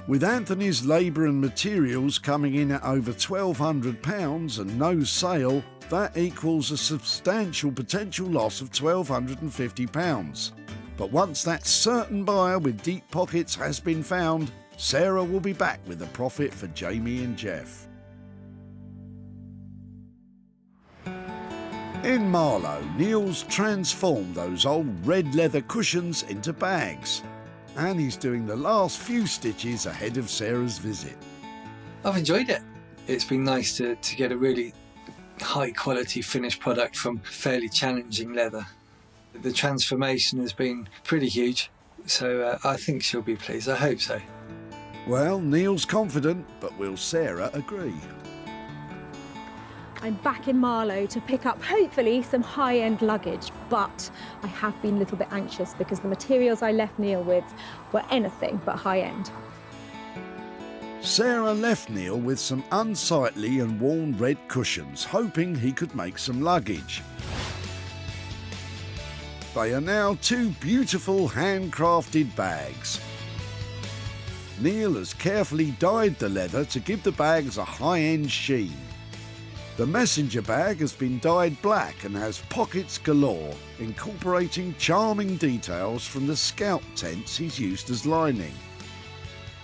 With Anthony's labour and materials coming in at over £1,200 and no sale, that equals a substantial potential loss of £1,250. But once that certain buyer with deep pockets has been found, Sarah will be back with a profit for Jamie and Jeff. In Marlow, Neil's transformed those old red leather cushions into bags. And he's doing the last few stitches ahead of Sarah's visit. I've enjoyed it. It's been nice to get a really high quality finished product from fairly challenging leather. The transformation has been pretty huge, so I think she'll be pleased. I hope so. Well, Neil's confident, but will Sarah agree? I'm back in Marlow to pick up, hopefully, some high-end luggage, but I have been a little bit anxious because the materials I left Neil with were anything but high-end. Sarah left Neil with some unsightly and worn red cushions, hoping he could make some luggage. They are now two beautiful handcrafted bags. Neil has carefully dyed the leather to give the bags a high-end sheen. The messenger bag has been dyed black and has pockets galore, incorporating charming details from the scout tents he's used as lining.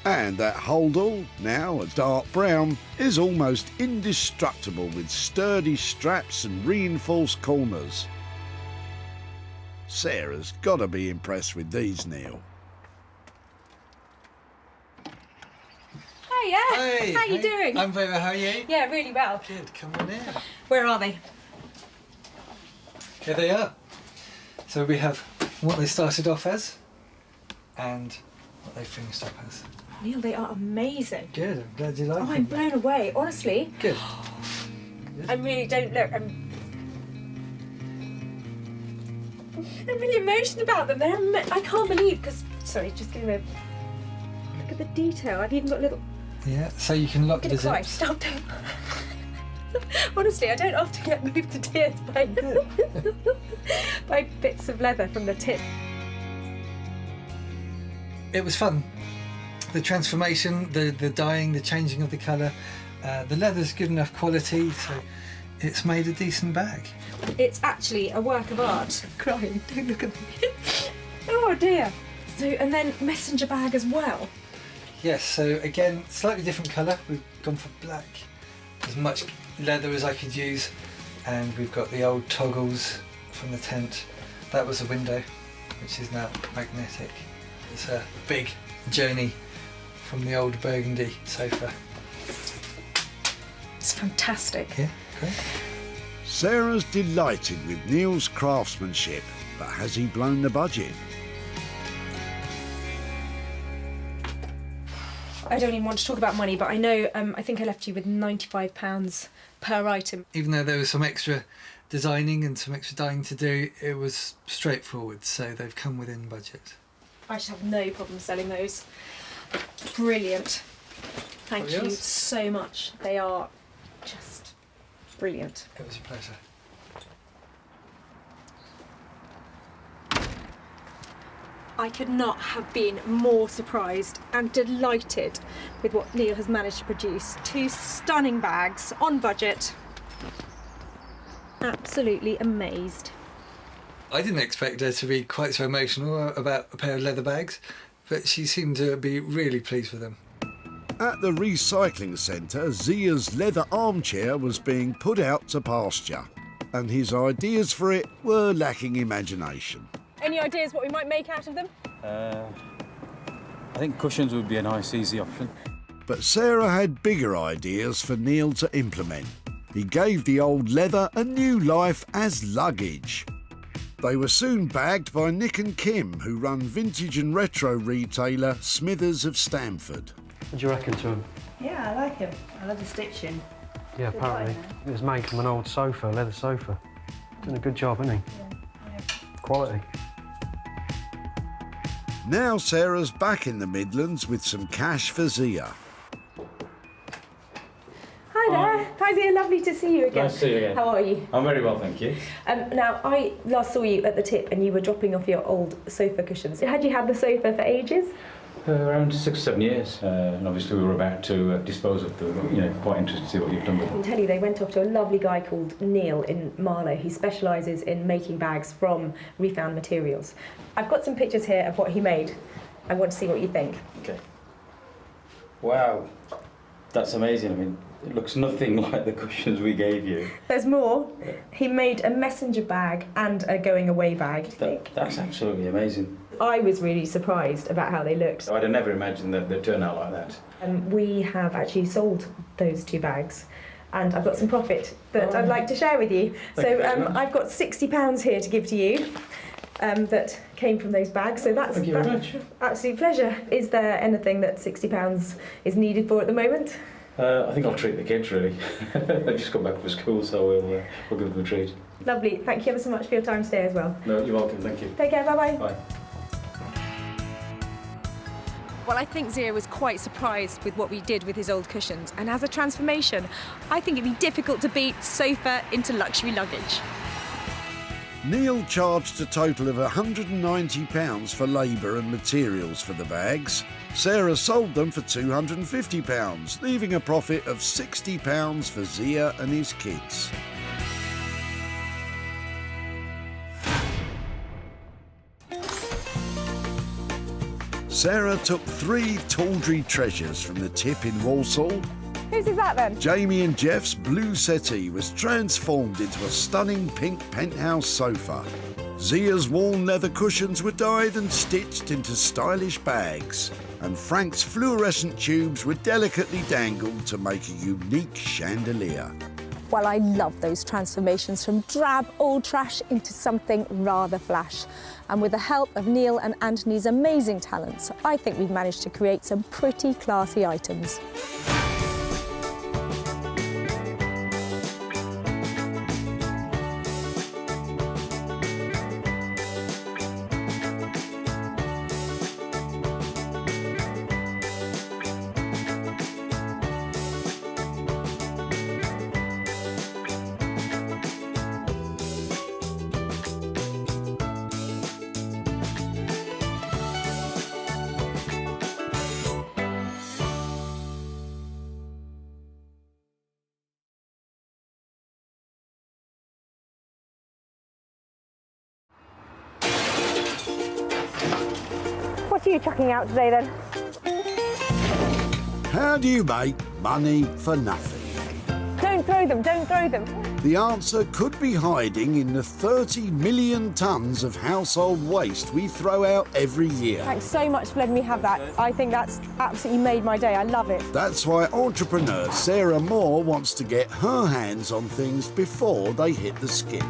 And that holdall, now a dark brown, is almost indestructible with sturdy straps and reinforced corners. Sarah's got to be impressed with these, Neil. Hiya! Hey, How you doing? I'm very well, how are you? Yeah, really well. Good, come on in. Where are they? Here they are. So we have what they started off as and what they finished up as. Neil, they are amazing. Good, I'm glad you like them. I'm blown away, honestly. Good. I really don't look. I'm really emotional about them. I can't believe, because, sorry, just give me a look at the detail. I've even got little... Yeah, so you can lock the cry. zips. Stop doing Honestly, I don't often get moved to tears by bits of leather from the tip. It was fun. the transformation, the dyeing, the changing of the colour. The leather's good enough quality, so it's made a decent bag. It's actually a work of art. I'm crying, don't look at me. Oh dear. So, and then messenger bag as well. Yes, so again, slightly different colour. We've gone for black, as much leather as I could use, and we've got the old toggles from the tent. That was a window, which is now magnetic. It's a big journey from the old burgundy sofa. It's fantastic. Yeah, great. Sarah's delighted with Neil's craftsmanship, but has he blown the budget? I don't even want to talk about money, but I know, I think I left you with £95 per item. Even though there was some extra designing and some extra dyeing to do, it was straightforward, so they've come within budget. I should have no problem selling those. Brilliant. Thank you so much. They are just brilliant. It was a pleasure. I could not have been more surprised and delighted with what Neil has managed to produce. 2 stunning bags on budget. Absolutely amazed. I didn't expect her to be quite so emotional about a pair of leather bags, but she seemed to be really pleased with them. At the recycling centre, Zia's leather armchair was being put out to pasture, and his ideas for it were lacking imagination. Any ideas what we might make out of them? I think cushions would be a nice, easy option. But Sarah had bigger ideas for Neil to implement. He gave the old leather a new life as luggage. They were soon bagged by Nick and Kim, who run vintage and retro retailer Smithers of Stamford. What do you reckon to him? Yeah, I like him. I love the stitching. Yeah, apparently. It was made from an old sofa, a leather sofa. Doing a good job, isn't he? Yeah. Quality. Now Sarah's back in the Midlands with some cash for Zia. Hi there. Hi Zia, lovely to see you again. Nice to see you again. How are you? I'm very well, thank you. Now, I last saw you at the tip and you were dropping off your old sofa cushions. Had you had the sofa for ages? Around 6 or 7 years, and obviously we were about to dispose of them. You know, quite interested to see what you've done with I them. can tell you, they went off to a lovely guy called Neil in Marlow. He specialises in making bags from refound materials. I've got some pictures here of what he made. I want to see what you think. Okay. Wow, that's amazing. I mean, it looks nothing like the cushions we gave you. There's more. He made a messenger bag and a going away bag. That's absolutely amazing. I was really surprised about how they looked. I'd have never imagined that they'd turn out like that. We have actually sold those 2 bags and I've got some profit that I'd like to share with you. I've got £60 here to give to you that came from those bags. So that's Thank you very much. Absolute pleasure. Is there anything that £60 is needed for at the moment? I think I'll treat the kids, really. They've just got back from school, so we'll give them a treat. Lovely. Thank you ever so much for your time today as well. No, you're welcome. Thank you. Take care. Bye-bye. Bye. Well, I think Zia was quite surprised with what we did with his old cushions, and as a transformation, I think it'd be difficult to beat sofa into luxury luggage. Neil charged a total of £190 for labour and materials for the bags. Sarah sold them for £250, leaving a profit of £60 for Zia and his kids. Sarah took 3 tawdry treasures from the tip in Walsall. Whose is that then? Jamie and Jeff's blue settee was transformed into a stunning pink penthouse sofa. Zia's worn leather cushions were dyed and stitched into stylish bags. And Frank's fluorescent tubes were delicately dangled to make a unique chandelier. Well, I love those transformations from drab old trash into something rather flash. And with the help of Neil and Anthony's amazing talents, I think we've managed to create some pretty classy items. What are you chucking out today then? How do you make money for nothing? Don't throw them, don't throw them. The answer could be hiding in the 30 million tonnes of household waste we throw out every year. Thanks so much for letting me have that. I think that's absolutely made my day. I love it. That's why entrepreneur Sarah Moore wants to get her hands on things before they hit the skip.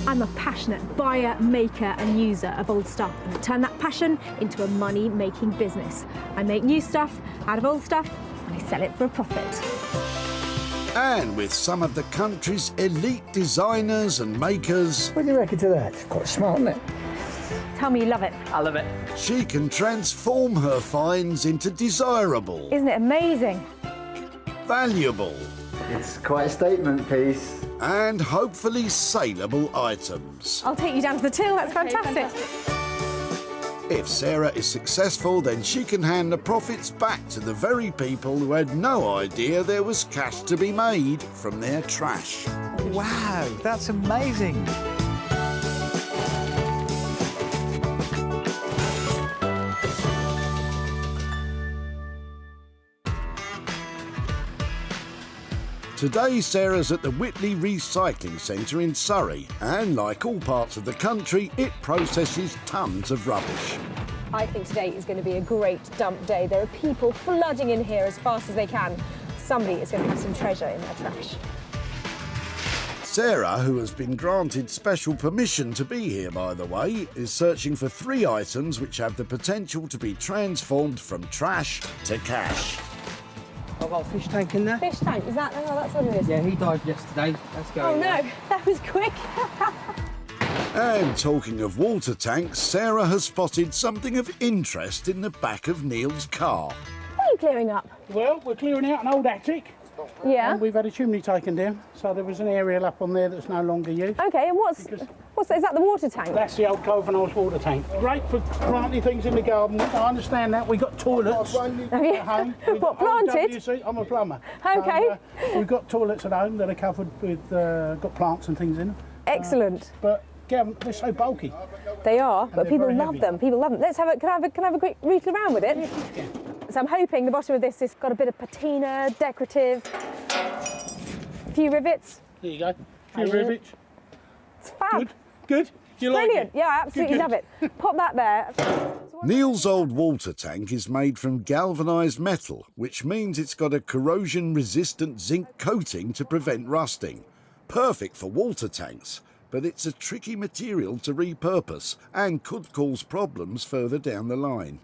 I'm a passionate buyer, maker and user of old stuff, and I turn that passion into a money-making business. I make new stuff out of old stuff and I sell it for a profit. And with some of the country's elite designers and makers... What do you reckon to that? It's quite smart, isn't it? Tell me you love it. I love it. She can transform her finds into desirable, Isn't it amazing? valuable, It's quite a statement piece. and hopefully saleable items. I'll take you down to the till, that's fantastic. If Sarah is successful, then she can hand the profits back to the very people who had no idea there was cash to be made from their trash. Wow, that's amazing. Today, Sarah's at the Whitley Recycling Center in Surrey, and like all parts of the country, it processes tons of rubbish. I think today is going to be a great dump day. There are people flooding in here as fast as they can. Somebody is going to have some treasure in their trash. Sarah, who has been granted special permission to be here, by the way, is searching for 3 items which have the potential to be transformed from trash to cash. I've got a fish tank in there. Fish tank, is that? Oh, that's what it is. Yeah, he died yesterday. Let's go. Oh in no, there. that was quick. And talking of water tanks, Sarah has spotted something of interest in the back of Neil's car. What are you clearing up? Well, we're clearing out an old attic. Yeah. And we've had a chimney taken down, so there was an aerial up on there that's no longer used. Okay, and what's that? Is that the water tank? That's the old Galvanized water tank. Great for planting things in the garden. I understand that. We've got toilets at home. What, planted? OWC, I'm a plumber. Okay. So, we've got toilets at home that are covered with, got plants and things in them. Excellent. But Gavin, they're so bulky. They are, but they're people very love heavy. them. People love them. Let's have a. Can I have a quick rootle around with it? So I'm hoping the bottom of this has got a bit of patina, decorative, a few rivets. There you go. A few rivets. It's fab. Good. You like Brilliant. it? Yeah, I absolutely Good. love it. Pop that there. Neil's old water tank is made from galvanized metal, which means it's got a corrosion-resistant zinc coating to prevent rusting. Perfect for water tanks, but it's a tricky material to repurpose and could cause problems further down the line.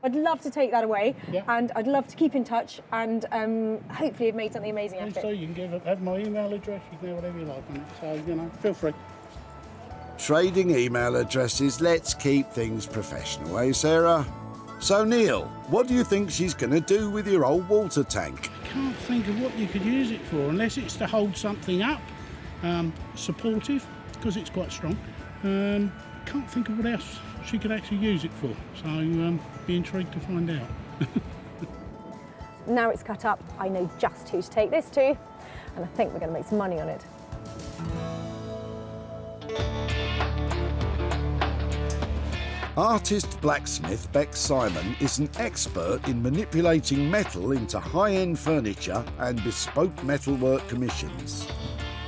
I'd love to take that away, and I'd love to keep in touch, and hopefully have made something amazing out of So it. you can have my email address, you can have whatever you like on it. So, you know, feel free. Trading email addresses, let's keep things professional, eh, Sarah? So, Neil, what do you think she's going to do with your old water tank? Can't think of what you could use it for, unless it's to hold something up, supportive, because it's quite strong. Can't think of what else she could actually use it for, so be intrigued to find out. Now it's cut up, I know just who to take this to, and I think we're going to make some money on it. Artist blacksmith Bex Simon is an expert in manipulating metal into high-end furniture and bespoke metalwork commissions.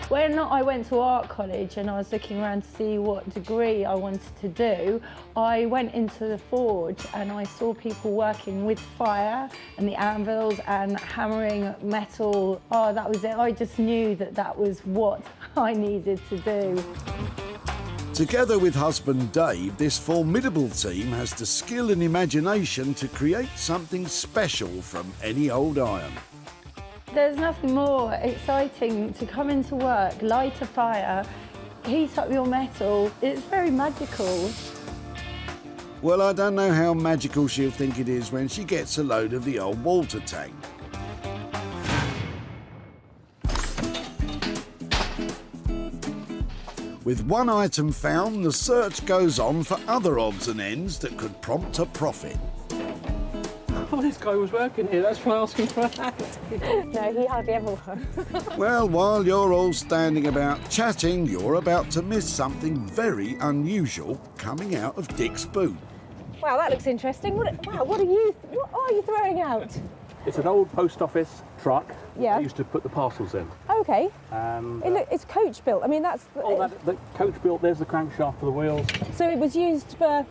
When I went to art college and I was looking around to see what degree I wanted to do, I went into the forge and I saw people working with fire and the anvils and hammering metal. Oh, that was it. I just knew that that was what I needed to do. Together with husband Dave, this formidable team has the skill and imagination to create something special from any old iron. There's nothing more exciting to come into work, light a fire, heat up your metal. It's very magical. Well, I don't know how magical she'll think it is when she gets a load of the old water tank. With one item found, the search goes on for other odds and ends that could prompt a profit. Oh, this guy was working here. That's why I asked him for a hat. No, he hardly ever works. Well, while you're all standing about chatting, you're about to miss something very unusual coming out of Dick's boot. Wow, that looks interesting. What are you throwing out? It's an old post office truck. Yeah. They used to put the parcels in. Okay. And It's coach built. I mean, that's... the coach built, there's the crankshaft for the wheels. So it was used for...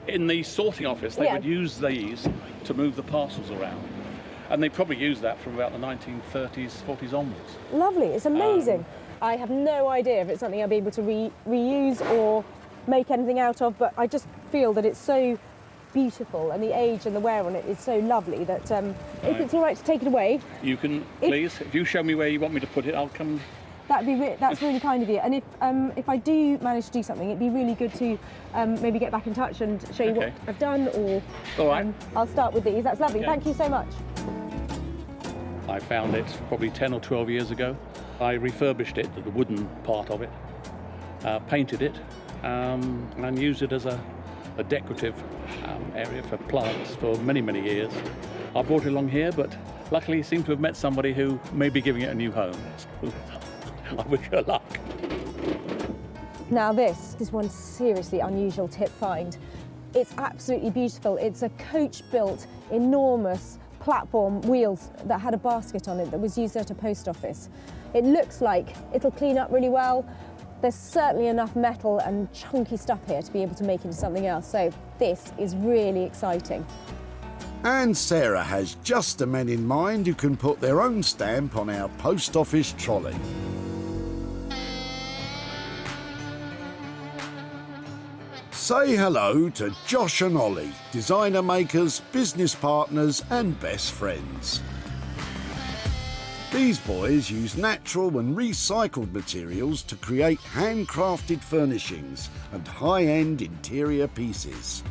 In the sorting office, they Yeah. would use these to move the parcels around. And they probably used that from about the 1930s, 40s onwards. Lovely, it's amazing. I have no idea if it's something I'll be able to reuse or make anything out of, but I just feel that it's so beautiful and the age and the wear on it is so lovely that if it's all right to take it away... You can, please, if you show me where you want me to put it, I'll come. That's really kind of you. And if I do manage to do something, it'd be really good to maybe get back in touch and show you what I've done, or all right. I'll start with these. That's lovely. Okay. Thank you so much. I found it probably 10 or 12 years ago. I refurbished it, the wooden part of it, painted it, and used it as a decorative area for plants for many, many years. I brought it along here, but luckily seem to have met somebody who may be giving it a new home. I wish her luck. Now this is one seriously unusual tip find. It's absolutely beautiful. It's a coach-built, enormous platform wheels that had a basket on it that was used at a post office. It looks like it'll clean up really well. There's certainly enough metal and chunky stuff here to be able to make into something else, so this is really exciting. And Sarah has just the men in mind who can put their own stamp on our post office trolley. Say hello to Josh and Ollie, designer makers, business partners and best friends. These boys use natural and recycled materials to create handcrafted furnishings and high-end interior pieces.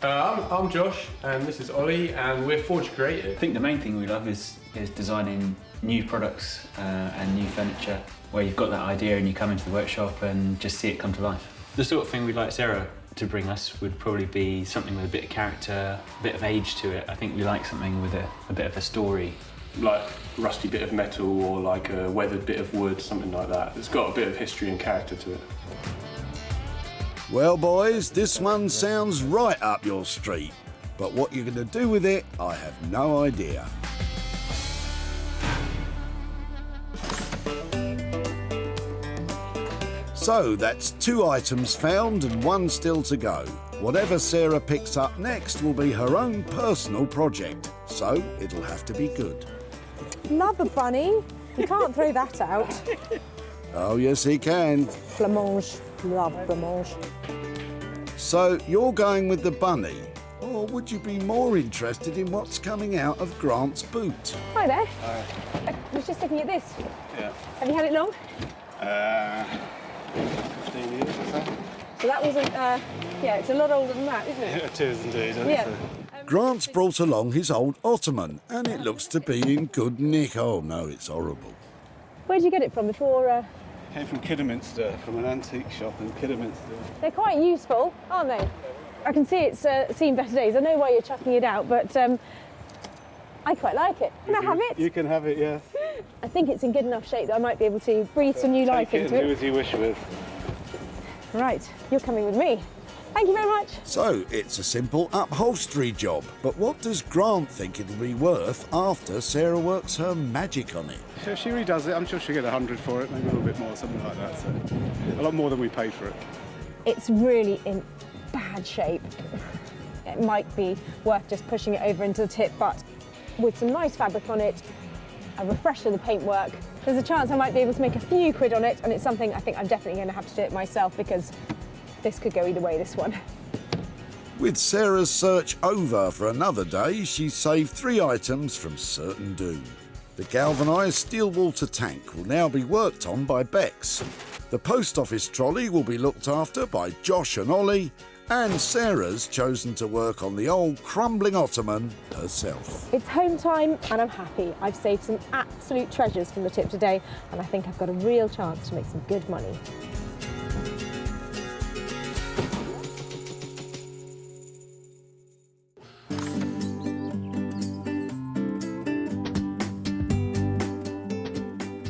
I'm Josh and this is Ollie and we're Forge Creative. I think the main thing we love is designing new products and new furniture where you've got that idea and you come into the workshop and just see it come to life. The sort of thing we'd like Sarah to bring us would probably be something with a bit of character, a bit of age to it. I think we like something with a bit of a story. Like a rusty bit of metal or like a weathered bit of wood, something like that. It's got a bit of history and character to it. Well, boys, this one sounds right up your street, but what you're going to do with it, I have no idea. So that's 2 items found and 1 still to go. Whatever Sarah picks up next will be her own personal project, so it'll have to be good. Love a bunny. You can't throw that out. Oh, yes, he can. Blancmange. Love blancmange. So you're going with the bunny, or would you be more interested in what's coming out of Grant's boot? Hi there. Hi. I was just looking at this. Yeah. Have you had it long? 15 years or so. So that wasn't, yeah, it's a lot older than that, isn't it? It is indeed. Yeah. Grant's brought along his old ottoman, and it looks to be in good nick. Oh no, it's horrible. Where did you get it from before? Came from Kidderminster, from an antique shop in Kidderminster. They're quite useful, aren't they? I can see it's seen better days. I know why you're chucking it out, but I quite like it. Can I have it? You can have it, yes. I think it's in good enough shape that I might be able to breathe some new life into Do it. as you wish with. Right, you're coming with me. Thank you very much. So it's a simple upholstery job, but what does Grant think it'll be worth after Sarah works her magic on it? If she redoes it, I'm sure she'll get 100 for it, maybe a little bit more, something like that. So a lot more than we paid for it. It's really in bad shape. It might be worth just pushing it over into the tip, but with some nice fabric on it, a refresh of the paintwork, there's a chance I might be able to make a few quid on it, and it's something I think I'm definitely going to have to do it myself because this could go either way, this one. With Sarah's search over for another day, she's saved 3 items from certain doom. The galvanised steel water tank will now be worked on by Beex. The post office trolley will be looked after by Josh and Ollie, and Sarah's chosen to work on the old crumbling ottoman herself. It's home time and I'm happy. I've saved some absolute treasures from the tip today, and I think I've got a real chance to make some good money.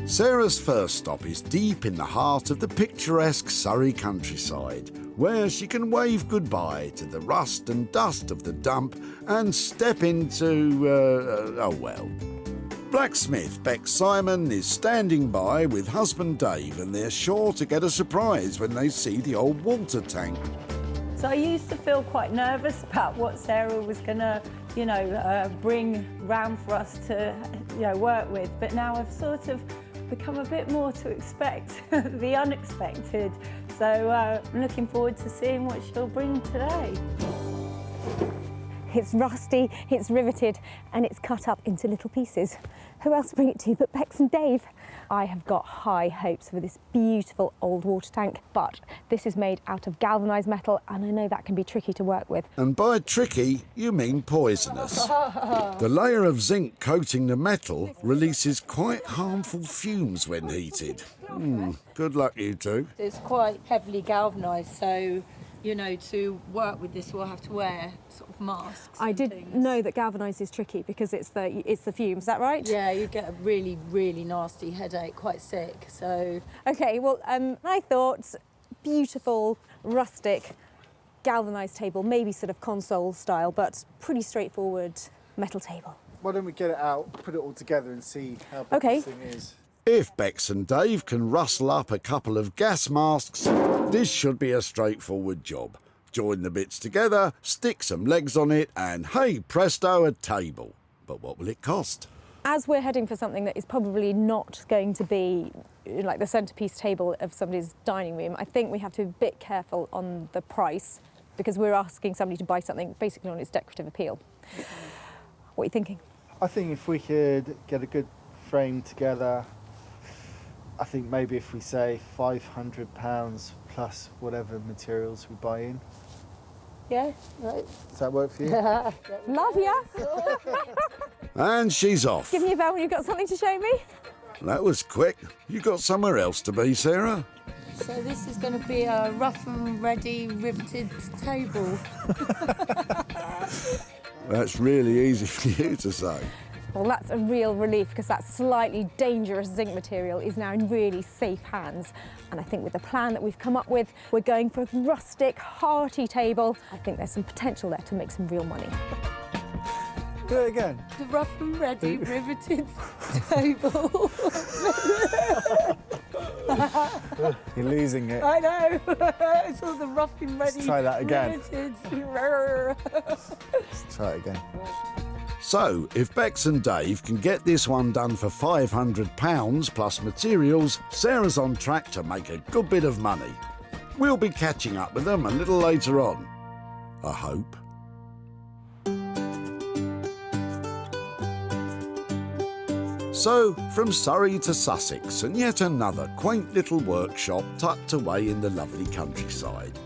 Sarah's first stop is deep in the heart of the picturesque Surrey countryside, where she can wave goodbye to the rust and dust of the dump and step into, Blacksmith Beck Simon is standing by with husband Dave, and they're sure to get a surprise when they see the old water tank. So I used to feel quite nervous about what Sarah was going to, bring round for us to, work with. But now I've sort of become a bit more to expect the unexpected. So I'm looking forward to seeing what she'll bring today. It's rusty, it's riveted, and it's cut up into little pieces. Who else to bring it to but Bex and Dave? I have got high hopes for this beautiful old water tank, but this is made out of galvanized metal, and I know that can be tricky to work with. And by tricky, you mean poisonous. The layer of zinc coating the metal releases quite harmful fumes when heated. Good luck, you two. It's quite heavily galvanised, so to work with this, we'll have to wear sort of masks. I did know that galvanised is tricky because it's the fumes. Is that right? Yeah, you get a really, really nasty headache, quite sick. So okay, well, I thought beautiful, rustic, galvanised table, maybe sort of console style, but pretty straightforward metal table. Why don't we get it out, put it all together, and see how big this thing is? If Bex and Dave can rustle up a couple of gas masks, this should be a straightforward job. Join the bits together, stick some legs on it, and hey presto, a table. But what will it cost? As we're heading for something that is probably not going to be like the centrepiece table of somebody's dining room, I think we have to be a bit careful on the price, because we're asking somebody to buy something basically on its decorative appeal. What are you thinking? I think if we could get a good frame together, I think maybe if we say £500 plus whatever materials we buy in. Yeah, right. Does that work for you? Love ya! And she's off. Give me a bell when you've got something to show me. That was quick. You got somewhere else to be, Sarah? So this is going to be a rough and ready riveted table. That's really easy for you to say. Well, that's a real relief, because that slightly dangerous zinc material is now in really safe hands. And I think with the plan that we've come up with, we're going for a rustic, hearty table. I think there's some potential there to make some real money. Do it again. The rough and ready riveted table. You're losing it. I know. It's all the rough and ready. Let's try that again. Riveted. Let's try it again. So, if Bex and Dave can get this one done for £500 plus materials, Sarah's on track to make a good bit of money. We'll be catching up with them a little later on, I hope. So, from Surrey to Sussex, and yet another quaint little workshop tucked away in the lovely countryside.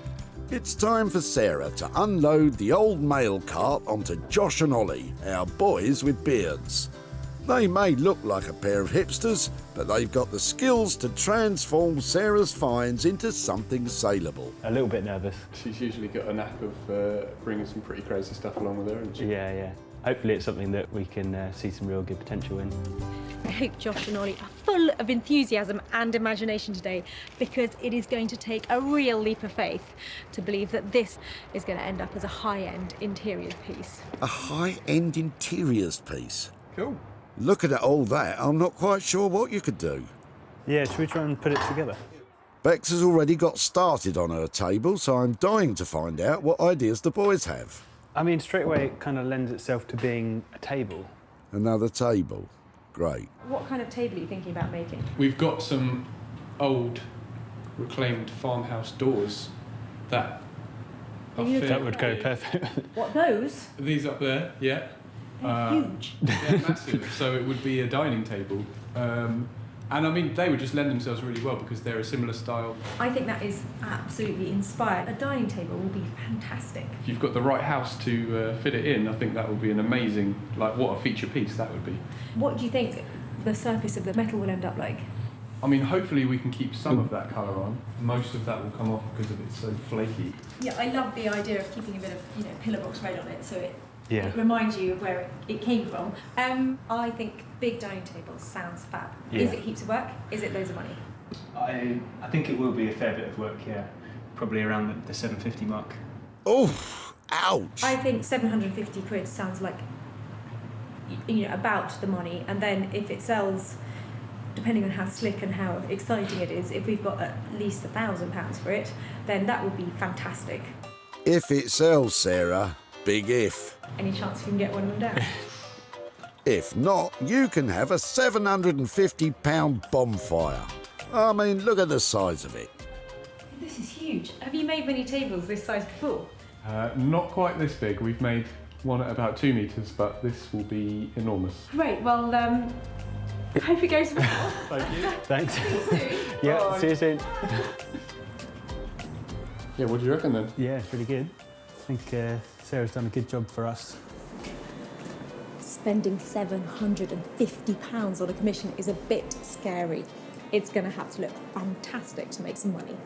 It's time for Sarah to unload the old mail cart onto Josh and Ollie, our boys with beards. They may look like a pair of hipsters, but they've got the skills to transform Sarah's finds into something saleable. A little bit nervous. She's usually got a knack of bringing some pretty crazy stuff along with her, hasn't she? Yeah. Hopefully it's something that we can see some real good potential in. I hope Josh and Ollie are full of enthusiasm and imagination today, because it is going to take a real leap of faith to believe that this is going to end up as a high-end interiors piece. A high-end interiors piece? Cool. Looking at all that, I'm not quite sure what you could do. Yeah, should we try and put it together? Bex has already got started on her table, so I'm dying to find out what ideas the boys have. I mean, straight away it kind of lends itself to being a table. Another table. Great. What kind of table are you thinking about making? We've got some old reclaimed farmhouse doors that are That would go perfect. What, those? These up there, yeah. Huge. They're massive, so it would be a dining table. And I mean, they would just lend themselves really well because they're a similar style. I think that is absolutely inspired. A dining table will be fantastic. If you've got the right house to fit it in, I think that would be an amazing, what a feature piece that would be. What do you think the surface of the metal will end up like? I mean, hopefully we can keep some of that colour on. Most of that will come off because of it's so flaky. Yeah, I love the idea of keeping a bit of, pillar box red on it, so it Yeah. It reminds you of where it came from. I think big dining table sounds fab. Yeah. Is it heaps of work? Is it loads of money? I think it will be a fair bit of work, yeah. Probably around the 750 mark. Oh, ouch! I think 750 quid sounds like, you know, about the money. And then if it sells, depending on how slick and how exciting it is, if we've got at least £1,000 for it, then that would be fantastic. If it sells, Sarah, big if. Any chance you can get one of them down? If not, you can have a £750 bonfire. I mean, look at the size of it. This is huge. Have you made many tables this size before? Not quite this big. We've made one at about 2 metres, but this will be enormous. Great, well, hope it goes well. Thank you. Thanks. See you soon. Yeah, Bye. see you soon. Yeah, what do you reckon then? Yeah, it's really good. I think Sarah's done a good job for us. Spending £750 on a commission is a bit scary. It's going to have to look fantastic to make some money.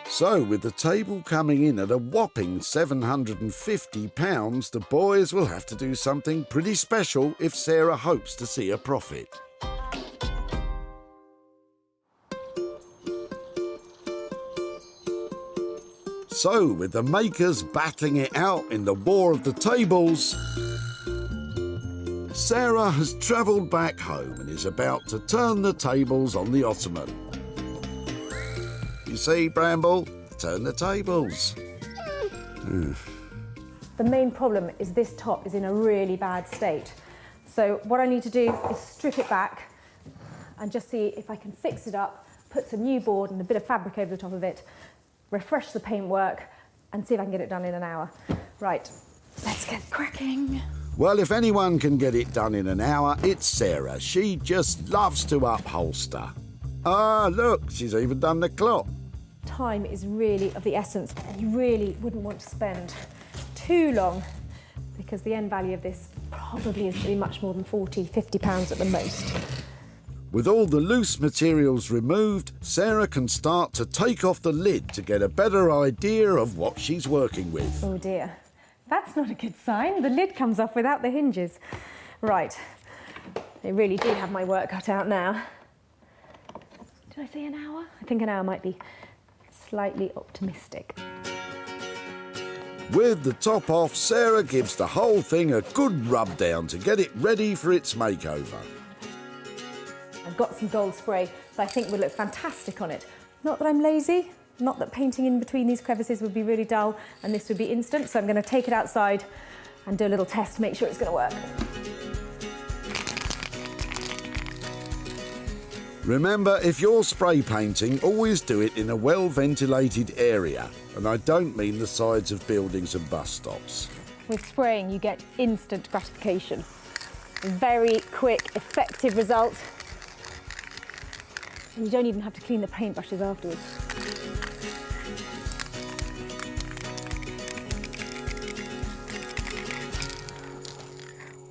So, with the table coming in at a whopping £750, the boys will have to do something pretty special if Sarah hopes to see a profit. So, with the makers battling it out in the war of the tables, Sarah has travelled back home and is about to turn the tables on the ottoman. You see, Bramble? Turn the tables. The main problem is this top is in a really bad state. So what I need to do is strip it back and just see if I can fix it up, put some new board and a bit of fabric over the top of it, refresh the paintwork and see if I can get it done in an hour. Right, let's get cracking. Well, if anyone can get it done in an hour, it's Sarah. She just loves to upholster. Ah, look, she's even done the clock. Time is really of the essence. You really wouldn't want to spend too long because the end value of this probably is going to be much more than £40, £50 at the most. With all the loose materials removed, Sarah can start to take off the lid to get a better idea of what she's working with. Oh dear, that's not a good sign. The lid comes off without the hinges. Right, they really do have my work cut out now. Did I say an hour? I think an hour might be slightly optimistic. With the top off, Sarah gives the whole thing a good rub down to get it ready for its makeover. I've got some gold spray that I think would look fantastic on it. Not that I'm lazy, not that painting in between these crevices would be really dull and this would be instant, so I'm going to take it outside and do a little test to make sure it's going to work. Remember, if you're spray painting, always do it in a well-ventilated area. And I don't mean the sides of buildings and bus stops. With spraying, you get instant gratification. A very quick, effective result. And you don't even have to clean the paintbrushes afterwards.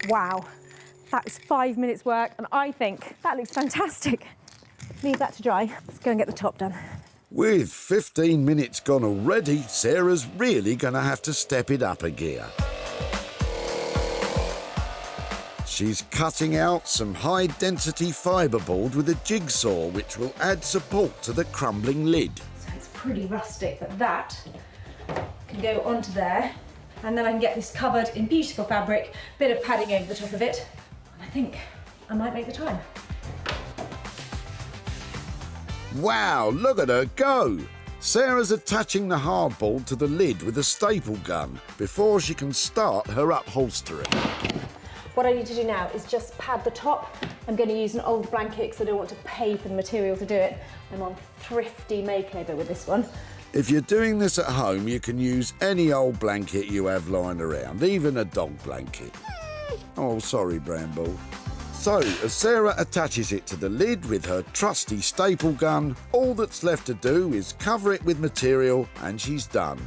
Wow, that is 5 minutes work, and I think that looks fantastic. Leave that to dry. Let's go and get the top done. With 15 minutes gone already, Sarah's really going to have to step it up a gear. She's cutting out some high-density fibreboard with a jigsaw, which will add support to the crumbling lid. So it's pretty rustic, but that can go onto there, and then I can get this covered in beautiful fabric, bit of padding over the top of it, and I think I might make the time. Wow, look at her go! Sarah's attaching the hardboard to the lid with a staple gun before she can start her upholstering. What I need to do now is just pad the top. I'm going to use an old blanket because I don't want to pay for the material to do it. I'm on Thrifty Makeover with this one. If you're doing this at home, you can use any old blanket you have lying around, even a dog blanket. Oh, sorry, Bramble. So, as Sarah attaches it to the lid with her trusty staple gun, all that's left to do is cover it with material and she's done.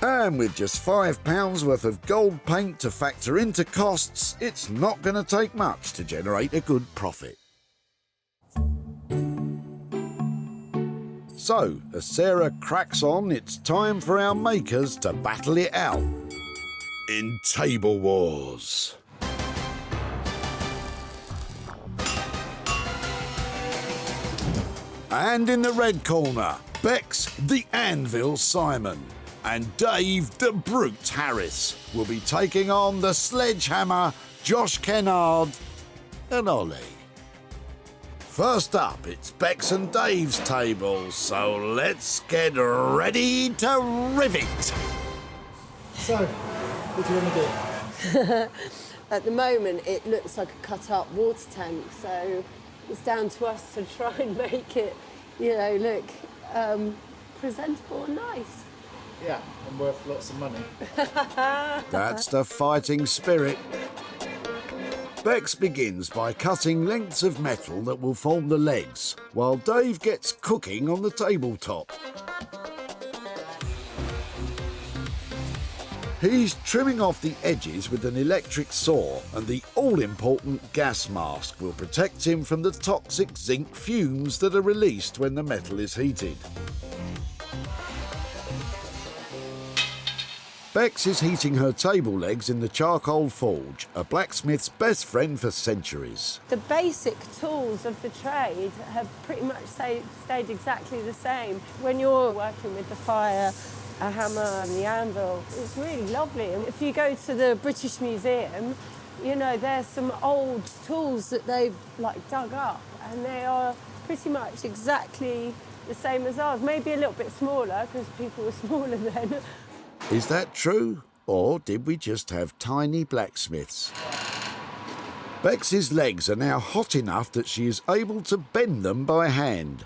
And with just £5 worth of gold paint to factor into costs, it's not going to take much to generate a good profit. So, as Sarah cracks on, it's time for our makers to battle it out in Table Wars. And in the red corner, Bex the Anvil Simon and Dave the Brute Harris will be taking on the Sledgehammer Josh Kennard and Ollie. First up, it's Bex and Dave's table, so let's get ready to rivet. So, what do you want to do? At the moment, it looks like a cut-up water tank, so it's down to us to try and make it, you know, look presentable and nice. Yeah, and worth lots of money. That's the fighting spirit. Bex begins by cutting lengths of metal that will form the legs, while Dave gets cooking on the tabletop. He's trimming off the edges with an electric saw, and the all-important gas mask will protect him from the toxic zinc fumes that are released when the metal is heated. Bex is heating her table legs in the charcoal forge, a blacksmith's best friend for centuries. The basic tools of the trade have pretty much stayed exactly the same. When you're working with the fire, a hammer and the anvil, it's really lovely. And if you go to the British Museum, you know, there's some old tools that they've dug up, and they are pretty much exactly the same as ours. Maybe a little bit smaller, because people were smaller then. Is that true? Or did we just have tiny blacksmiths? Bex's legs are now hot enough that she is able to bend them by hand.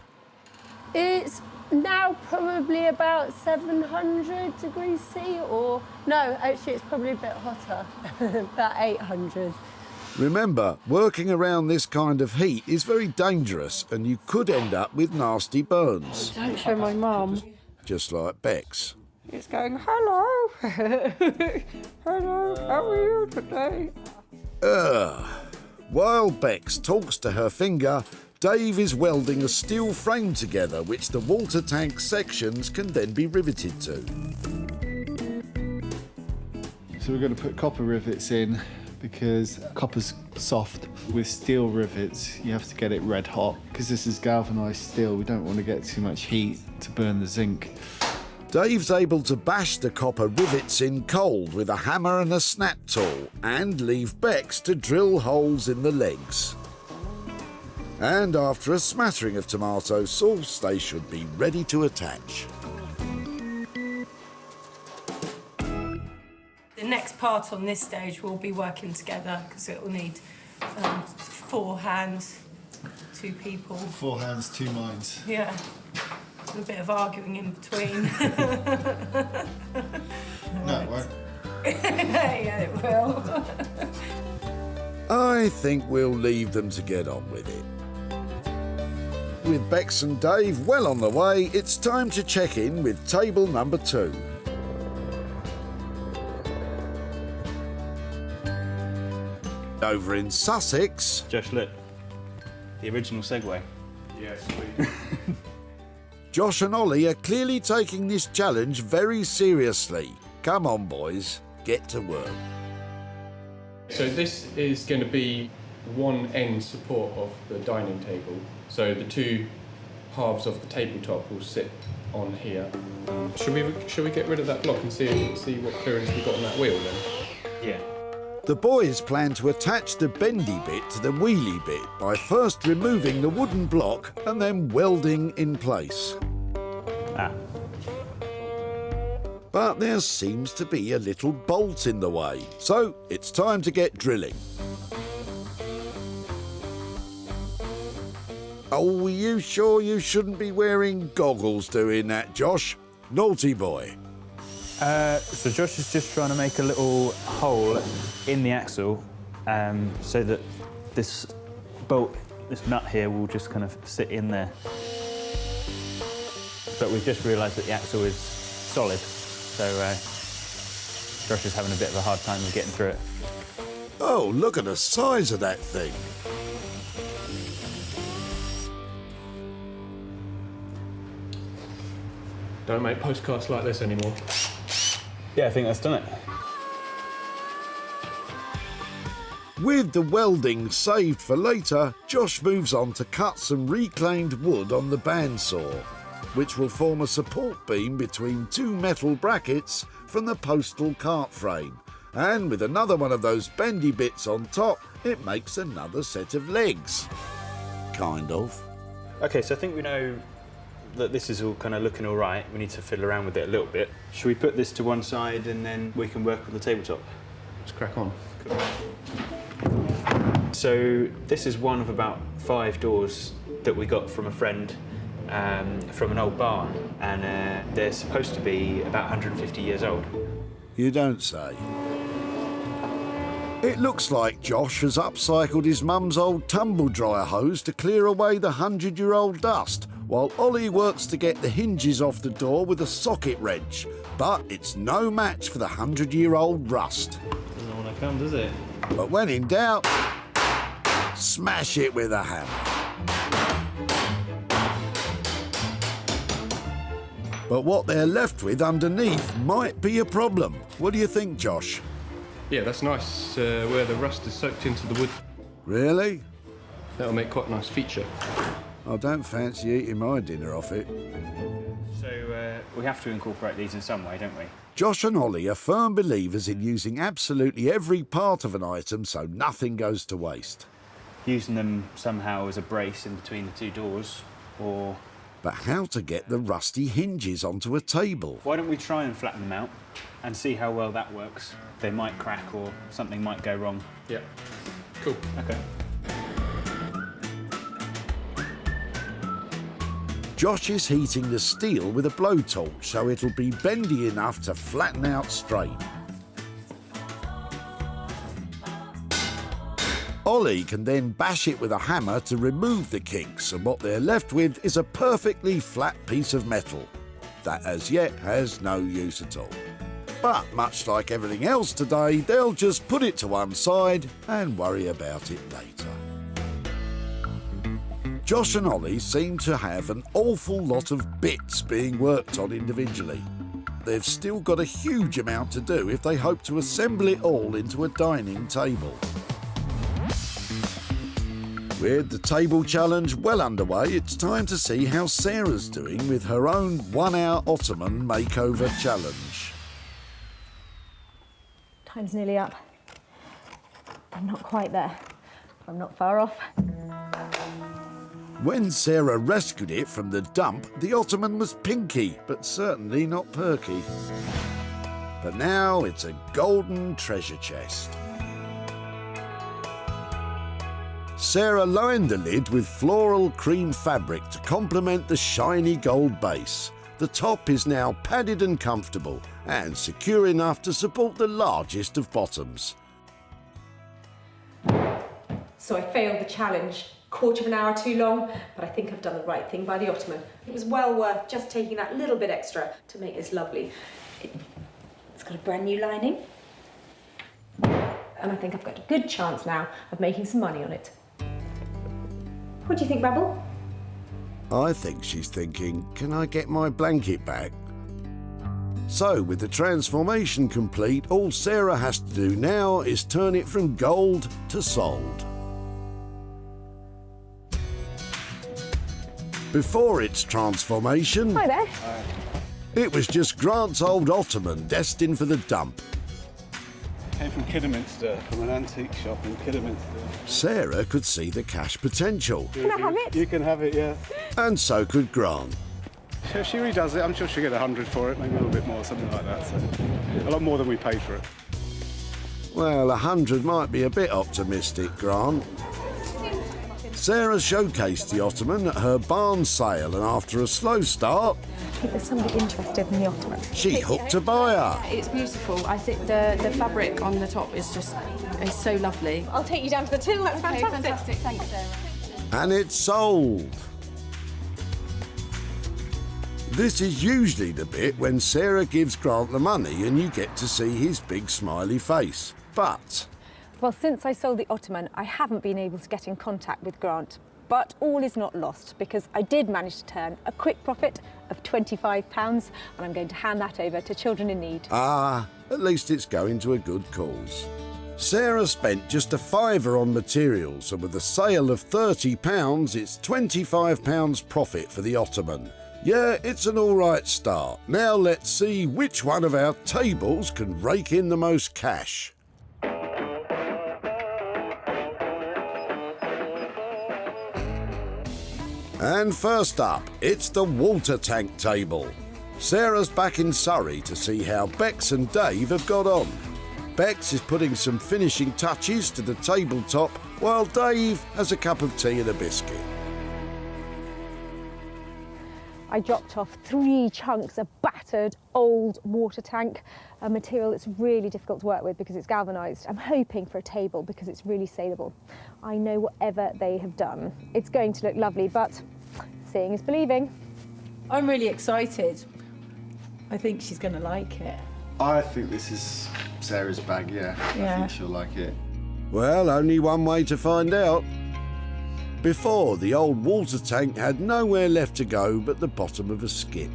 It's now probably about 700 degrees C, or no, actually it's probably a bit hotter, about 800. Remember, working around this kind of heat is very dangerous, and you could end up with nasty burns. Don't show my mum. Just like Bex. It's going, hello. Hello, how are you today? While Bex talks to her finger, Dave is welding a steel frame together which the water tank sections can then be riveted to. So we're going to put copper rivets in because copper's soft. With steel rivets, you have to get it red hot. Because this is galvanized steel, we don't want to get too much heat to burn the zinc. Dave's able to bash the copper rivets in cold with a hammer and a snap tool and leave Bex to drill holes in the legs. And after a smattering of tomato sauce, they should be ready to attach. The next part on this stage we'll be working together because it will need 4 hands, 2 people. 4 hands, 2 minds. Yeah. A bit of arguing in between. No, it won't. Yeah, it will. I think we'll leave them to get on with it. With Bex and Dave well on the way, it's time to check in with table number 2. Over in Sussex... Josh, look. The original Segway. Yes, please. Josh and Ollie are clearly taking this challenge very seriously. Come on, boys, get to work. So this is going to be one end support of the dining table. So the 2 halves of the tabletop will sit on here. Should we get rid of that block and see what clearance we've got on that wheel then? Yeah. The boys plan to attach the bendy bit to the wheelie bit by first removing the wooden block and then welding in place. But there seems to be a little bolt in the way, so it's time to get drilling. Oh, are you sure you shouldn't be wearing goggles doing that, Josh? Naughty boy. So Josh is just trying to make a little hole in the axle so that this bolt, this nut here, will just kind of sit in there. But we've just realised that the axle is solid, so Josh is having a bit of a hard time of getting through it. Oh, look at the size of that thing. Don't make postcards like this anymore. Yeah, I think that's done it. With the welding saved for later, Josh moves on to cut some reclaimed wood on the bandsaw, which will form a support beam between two metal brackets from the postal cart frame. And with another one of those bendy bits on top, it makes another set of legs. Kind of. Okay, so I think we know that this is all kind of looking all right. We need to fiddle around with it a little bit. Should we put this to one side and then we can work on the tabletop? Let's crack on. Cool. So this is one of about 5 doors that we got from a friend from an old barn, and they're supposed to be about 150 years old. You don't say. It looks like Josh has upcycled his mum's old tumble dryer hose to clear away the 100-year-old dust, while Ollie works to get the hinges off the door with a socket wrench. But it's no match for the 100-year-old rust. Doesn't want to come, does it? But when in doubt, smash it with a hammer. But what they're left with underneath might be a problem. What do you think, Josh? Yeah, that's nice where the rust is soaked into the wood. Really? That'll make quite a nice feature. I don't fancy eating my dinner off it. So we have to incorporate these in some way, don't we? Josh and Ollie are firm believers in using absolutely every part of an item so nothing goes to waste. Using them somehow as a brace in between the 2 doors, or... But how to get the rusty hinges onto a table? Why don't we try and flatten them out and see how well that works? They might crack or something might go wrong. Yeah. Cool. Okay. Josh is heating the steel with a blowtorch so it'll be bendy enough to flatten out straight. Ollie can then bash it with a hammer to remove the kinks, and what they're left with is a perfectly flat piece of metal that as yet has no use at all. But much like everything else today, they'll just put it to one side and worry about it later. Josh and Ollie seem to have an awful lot of bits being worked on individually. They've still got a huge amount to do if they hope to assemble it all into a dining table. With the table challenge well underway, it's time to see how Sarah's doing with her own 1-hour Ottoman makeover challenge. Time's nearly up. I'm not quite there. I'm not far off. When Sarah rescued it from the dump, the Ottoman was pinky, but certainly not perky. But now it's a golden treasure chest. Sarah lined the lid with floral cream fabric to complement the shiny gold base. The top is now padded and comfortable, and secure enough to support the largest of bottoms. So I failed the challenge. Quarter of an hour too long, but I think I've done the right thing by the Ottoman. It was well worth just taking that little bit extra to make this lovely. It's got a brand new lining. And I think I've got a good chance now of making some money on it. What do you think, Rebel? I think she's thinking, can I get my blanket back? So, with the transformation complete, all Sarah has to do now is turn it from gold to sold. Before its transformation, Hi there. It was just Grant's old Ottoman destined for the dump. Came from Kidderminster, from an antique shop in Kidderminster. Sarah could see the cash potential. Can I have it? You can have it, yeah. And so could Grant. If she redoes it, I'm sure she'll get 100 for it, maybe a little bit more, something like that. So a lot more than we paid for it. Well, 100 might be a bit optimistic, Grant. Sarah showcased the Ottoman at her barn sale, and after a slow start, I think there's somebody interested in the Ottoman. she hooked a buyer. It's beautiful. I think the fabric on the top is so lovely. I'll take you down to the till. That's Okay, fantastic. Thanks, Sarah. And it's sold. This is usually the bit when Sarah gives Grant the money and you get to see his big smiley face. But Well, since I sold the Ottoman, I haven't been able to get in contact with Grant. But all is not lost, because I did manage to turn a quick profit of £25, and I'm going to hand that over to children in need. at least it's going to a good cause. Sarah spent just a fiver on materials, and with a sale of £30, it's £25 profit for the ottoman. Yeah, it's an alright start. Now let's see which one of our tables can rake in the most cash. And first up, it's the water tank table. Sarah's back in Surrey to see how Bex and Dave have got on. Bex is putting some finishing touches to the tabletop, while Dave has a cup of tea and a biscuit. I dropped off 3 chunks of battered old water tank, a material that's really difficult to work with because it's galvanized. I'm hoping for a table because it's really saleable. I know whatever they have done, it's going to look lovely, but seeing is believing. I'm really excited. I think she's going to like it. I think this is Sarah's bag, yeah. I think she'll like it. Well, only one way to find out. Before, the old water tank had nowhere left to go but the bottom of a skip.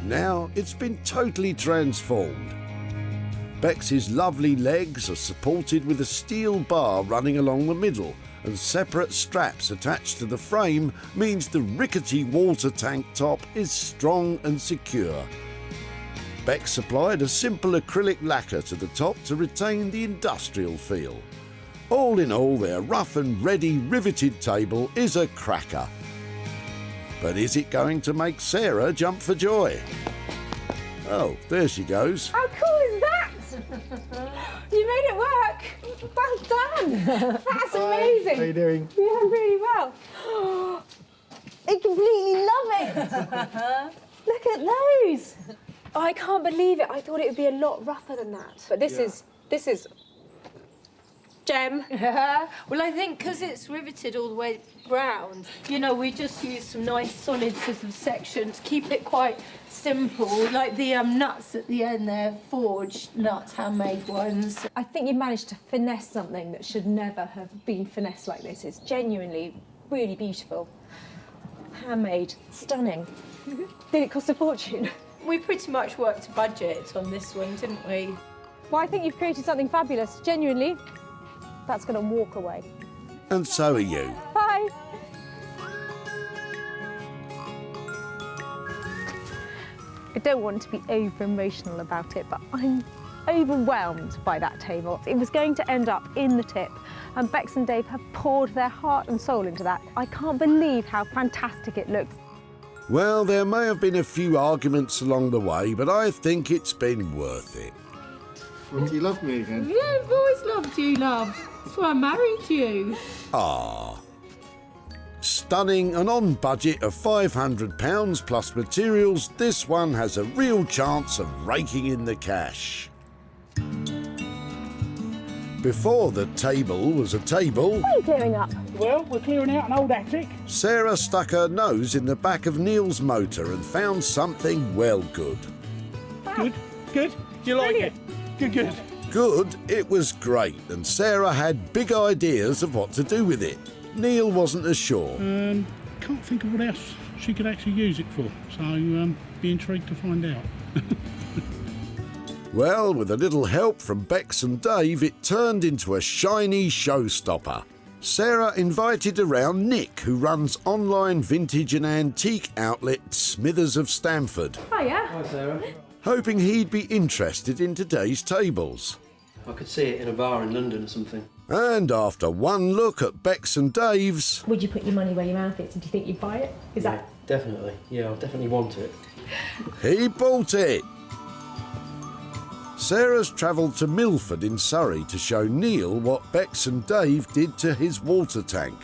Now it's been totally transformed. Bex's lovely legs are supported with a steel bar running along the middle, and separate straps attached to the frame means the rickety water tank top is strong and secure. Bex supplied a simple acrylic lacquer to the top to retain the industrial feel. All in all, their rough and ready riveted table is a cracker. But is it going to make Sarah jump for joy? Oh, there she goes. How cool is that? You made it work. Well done. That's amazing. How are you doing? Yeah, really well. I completely love it. Look at those. I can't believe it. I thought it would be a lot rougher than that. But this is gem. Well, I think because it's riveted all the way round, you know, we just use some nice solid sort of sections, keep it quite simple, like the nuts at the end there, forged nuts, handmade ones. I think you managed to finesse something that should never have been finessed like this. It's genuinely really beautiful. Handmade, stunning. Did it cost a fortune? We pretty much worked a budget on this one, didn't we? Well, I think you've created something fabulous, genuinely. That's going to walk away. And so are you. Bye. I don't want to be over-emotional about it, but I'm overwhelmed by that table. It was going to end up in the tip, and Bex and Dave have poured their heart and soul into that. I can't believe how fantastic it looks. Well, there may have been a few arguments along the way, but I think it's been worth it. Well, do you love me again? Yeah, I've always loved you, love. That's why I married you. Ah. Stunning and on budget of £500 plus materials, this one has a real chance of raking in the cash. Before the table was a table, What are you clearing up? Well, we're clearing out an old attic. Sarah stuck her nose in the back of Neil's motor and found something well good. Good, good. Do you like it? Good, good. Good, it was great, and Sarah had big ideas of what to do with it. Neil wasn't as sure. Can't think of what else she could actually use it for, so be intrigued to find out. Well, with a little help from Bex and Dave, it turned into a shiny showstopper. Sarah invited around Nick, who runs online vintage and antique outlet Smithers of Stamford, Hiya. Hi, Sarah. hoping he'd be interested in today's tables. I could see it in a bar in London or something. And after one look at Bex and Dave's, Would you put your money where your mouth is? Do you think you'd buy it? Is that... Definitely. Yeah, I definitely want it. he bought it. Sarah's travelled to Milford in Surrey to show Neil what Bex and Dave did to his water tank.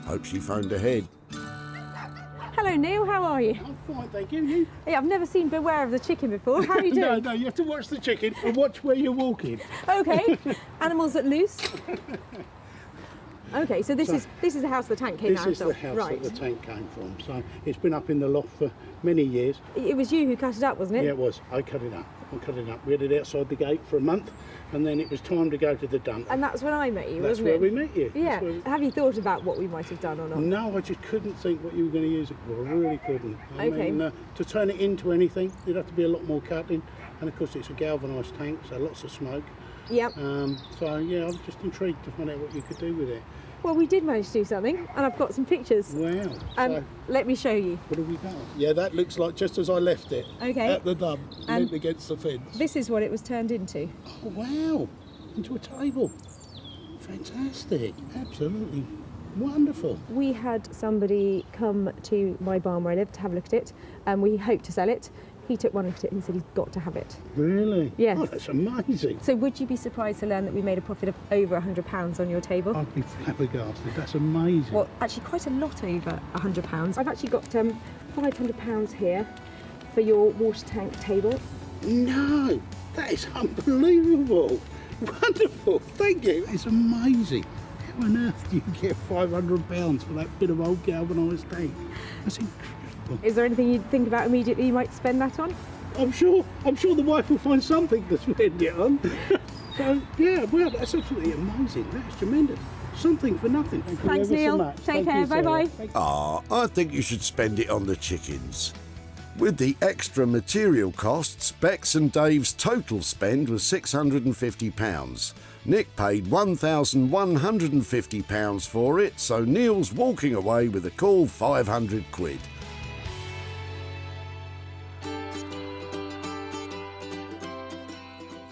Hope she phoned ahead. Hello, Neil. How are you? I'm fine, thank you. You? Yeah, I've never seen Beware of the Chicken before. How are you doing? No, you have to watch the chicken and watch where you're walking. Okay. Animals at loose. Okay, so this is the house the tank came out of. This is the house right. that the tank came from. So it's been up in the loft for many years. It was you who cut it up, wasn't it? Yeah, it was. I cut it up. and cut it up. We had it outside the gate for a month, and then it was time to go to the dump. And that's when I met you, That's wasn't where it? we met you. Yeah. That's where Have you thought about what we might have done or not? No, I just couldn't think what you were going to use it for. I really couldn't. I Okay. mean, to turn it into anything, there'd have to be a lot more cutting, and of course it's a galvanised tank, so lots of smoke. Yep. So yeah, I was just intrigued to find out what you could do with it. Well, we did manage to do something, and I've got some pictures. Wow. So, let me show you. What have we got? Yeah, that looks like just as I left it. Okay. At the dump, And leaned against the fence. This is what it was turned into. Oh, wow. Into a table. Fantastic. Absolutely wonderful. We had somebody come to my barn where I live to have a look at it, and we hoped to sell it. He took one look at it and he said he's got to have it. Really? Yes. Oh, that's amazing. So would you be surprised to learn that we made a profit of over £100 on your table? I'd be flabbergasted. That's amazing. Well, actually quite a lot over £100. I've actually got £500 here for your water tank table. No, that is unbelievable. Wonderful. Thank you. It's amazing. How on earth do you get £500 for that bit of old galvanised tank? That's incredible. Is there anything you'd think about immediately you might spend that on? I'm sure the wife will find something to spend it on. So yeah, well, that's absolutely amazing. That's tremendous. Something for nothing. Thank you Thanks, ever so Neil. much. Take Thank care. you, Sarah. Bye-bye. Thank you. I think you should spend it on the chickens. With the extra material costs, Bex and Dave's total spend was £650. Nick paid £1,150 for it, so Neil's walking away with a cool 500 quid.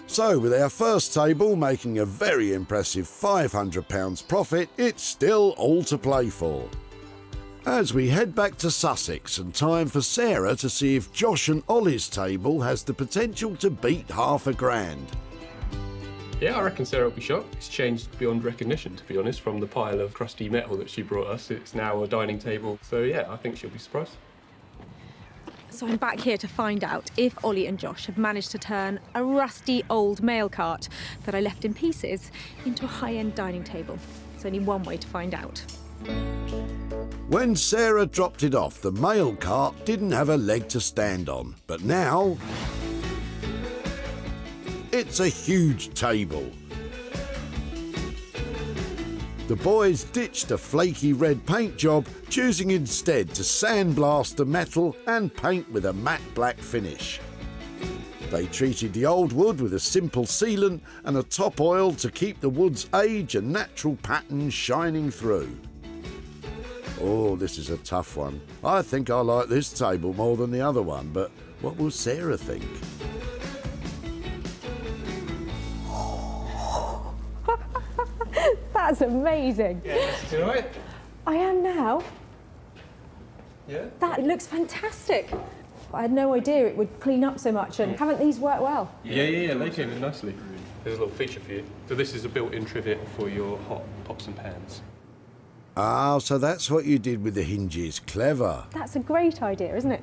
So, with our first table making a very impressive £500 profit, it's still all to play for. As we head back to Sussex, and time for Sarah to see if Josh and Ollie's table has the potential to beat £100,000. Yeah, I reckon Sarah will be shocked. It's changed beyond recognition, to be honest, from the pile of crusty metal that she brought us. It's now a dining table. So yeah, I think she'll be surprised. So I'm back here to find out if Ollie and Josh have managed to turn a rusty old mail cart that I left in pieces into a high-end dining table. There's only one way to find out. When Sarah dropped it off, the mail cart didn't have a leg to stand on, but now it's a huge table. The boys ditched a flaky red paint job, choosing instead to sandblast the metal and paint with a matte black finish. They treated the old wood with a simple sealant and a top oil to keep the wood's age and natural patterns shining through. Oh, this is a tough one. I think I like this table more than the other one, but what will Sarah think? That's amazing. Yeah, you all right? I am now. Yeah? That looks fantastic. I had no idea it would clean up so much, and haven't these worked well? Yeah, they came in nicely. There's a little feature for you. So this is a built-in trivet for your hot pots and pans. Ah, so that's what you did with the hinges. Clever. That's a great idea, isn't it?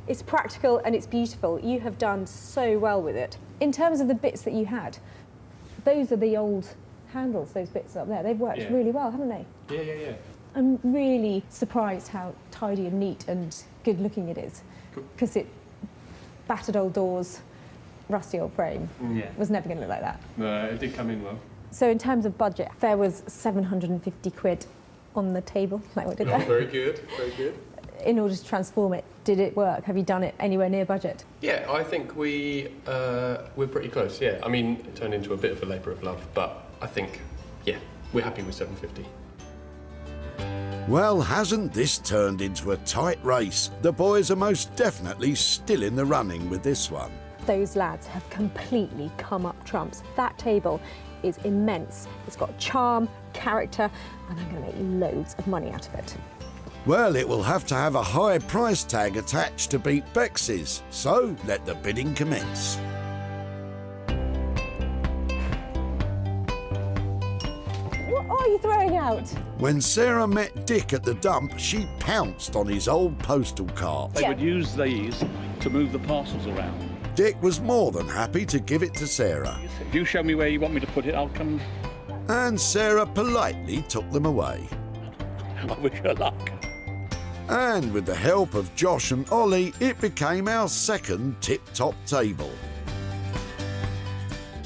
It's practical and it's beautiful. You have done so well with it. In terms of the bits that you had, those are the old handles, those bits up there. They've worked really well, haven't they? Yeah. I'm really surprised how tidy and neat and good looking it is. Because it battered old doors, rusty old frame. Yeah. Was never going to look like that. No, it did come in well. So in terms of budget, there was 750 quid on the table, like what did Oh, that? very good, very good. In order to transform it, did it work? Have you done it anywhere near budget? Yeah, I think we're pretty close, yeah. I mean, it turned into a bit of a labour of love, but I think, yeah, we're happy with 750. Well, hasn't this turned into a tight race? The boys are most definitely still in the running with this one. Those lads have completely come up trumps. That table is immense. It's got charm, character, and I'm going to make loads of money out of it. Well, it will have to have a high price tag attached to beat Bex's, so let the bidding commence. What are you throwing out? When Sarah met Dick at the dump, she pounced on his old postal cart. They would use these to move the parcels around. Dick was more than happy to give it to Sarah. If you show me where you want me to put it, I'll come. And Sarah politely took them away. I wish her luck. And with the help of Josh and Ollie, it became our second tip-top table.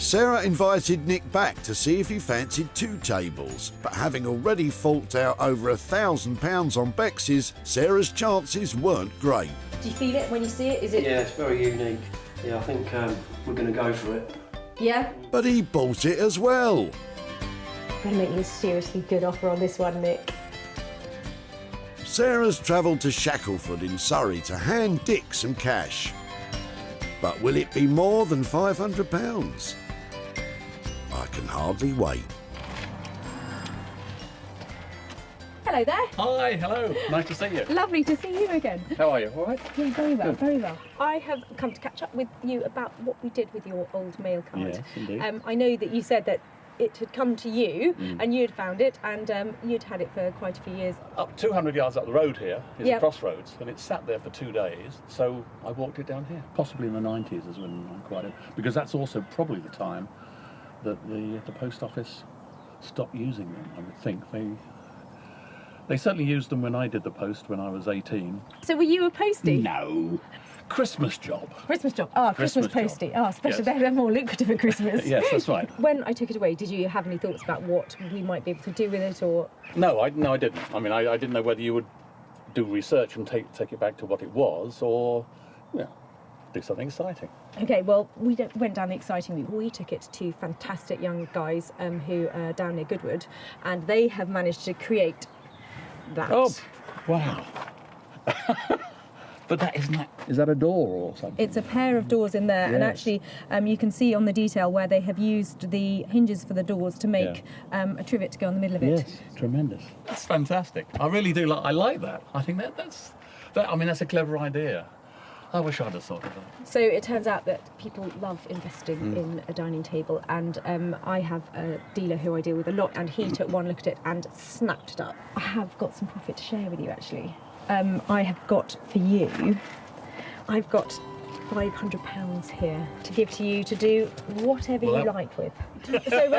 Sarah invited Nick back to see if he fancied 2 tables, but having already forked out over £1,000 on Beex's, Sarah's chances weren't great. Do you feel it when you see it? Is it? Yeah, it's very unique. Yeah, I think we're going to go for it. Yeah? But he bought it as well. I'm going to make you a seriously good offer on this one, Nick. Sarah's travelled to Shackleford in Surrey to hand Dick some cash. But will it be more than £500? I can hardly wait. Hello there. Hi, hello. Nice to see you. Lovely to see you again. How are you? All right? Yeah, very well, Good. very well. I have come to catch up with you about what we did with your old mail card. Yes, indeed. I know that you said that it had come to you and you'd found it and you'd had it for quite a few years. Up 200 yards up the road here is Yep. a crossroads, and it sat there for 2 days, so I walked it down here. Possibly in the 90s is when I acquired it, because that's also probably the time that the post office stopped using them, I would think. They certainly used them when I did the post when I was 18. So were you a postie? No. Christmas job. Christmas job. Oh, Christmas Christmas postie. Oh, especially Yes. they're more lucrative at Christmas. Yes, that's right. When I took it away, did you have any thoughts about what we might be able to do with it, or? No, I didn't. I mean, I didn't know whether you would do research and take it back to what it was, or do something exciting. Okay, well, we went down the exciting route. We took it to fantastic young guys who are down near Goodwood, and they have managed to create that. Oh, wow. But is that a door or something? It's a pair of doors in there, and Yes. actually you can see on the detail where they have used the hinges for the doors to make a trivet to go in the middle of it. Yes, tremendous. That's fantastic. I really do I like that. I think that's a clever idea. I wish I'd have thought of that. So it turns out that people love investing in a dining table, and I have a dealer who I deal with a lot, and he took one look at it and snapped it up. I have got some profit to share with you, actually. I have got for you, I've got £500 here to give to you to do whatever you like with. So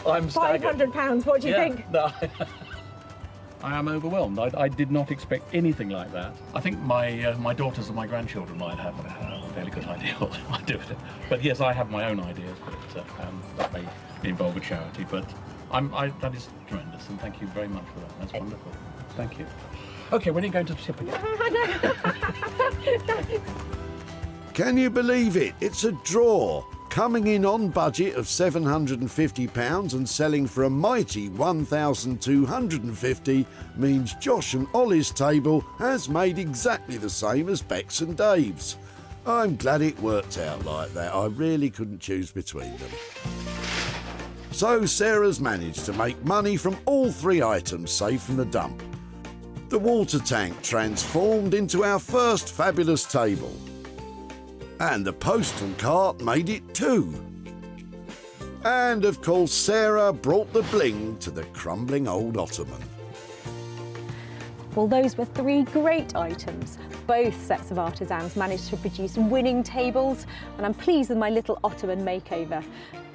I'm staggered. £500, what do you think? No, I am overwhelmed. I did not expect anything like that. I think my daughters and my grandchildren might have a fairly good idea what I do with it. But yes, I have my own ideas, but that may involve a charity. But that is tremendous, and thank you very much for that. That's wonderful. Thank you. Okay, when are you going to the tip again? Can you believe it? It's a draw. Coming in on budget of £750 and selling for a mighty £1,250 means Josh and Ollie's table has made exactly the same as Bex and Dave's. I'm glad it worked out like that. I really couldn't choose between them. So Sarah's managed to make money from all 3 items saved from the dump. The water tank transformed into our first fabulous table. And the postal cart made it too. And of course Sarah brought the bling to the crumbling old ottoman. Well, those were 3 great items. Both sets of artisans managed to produce winning tables, and I'm pleased with my little ottoman makeover.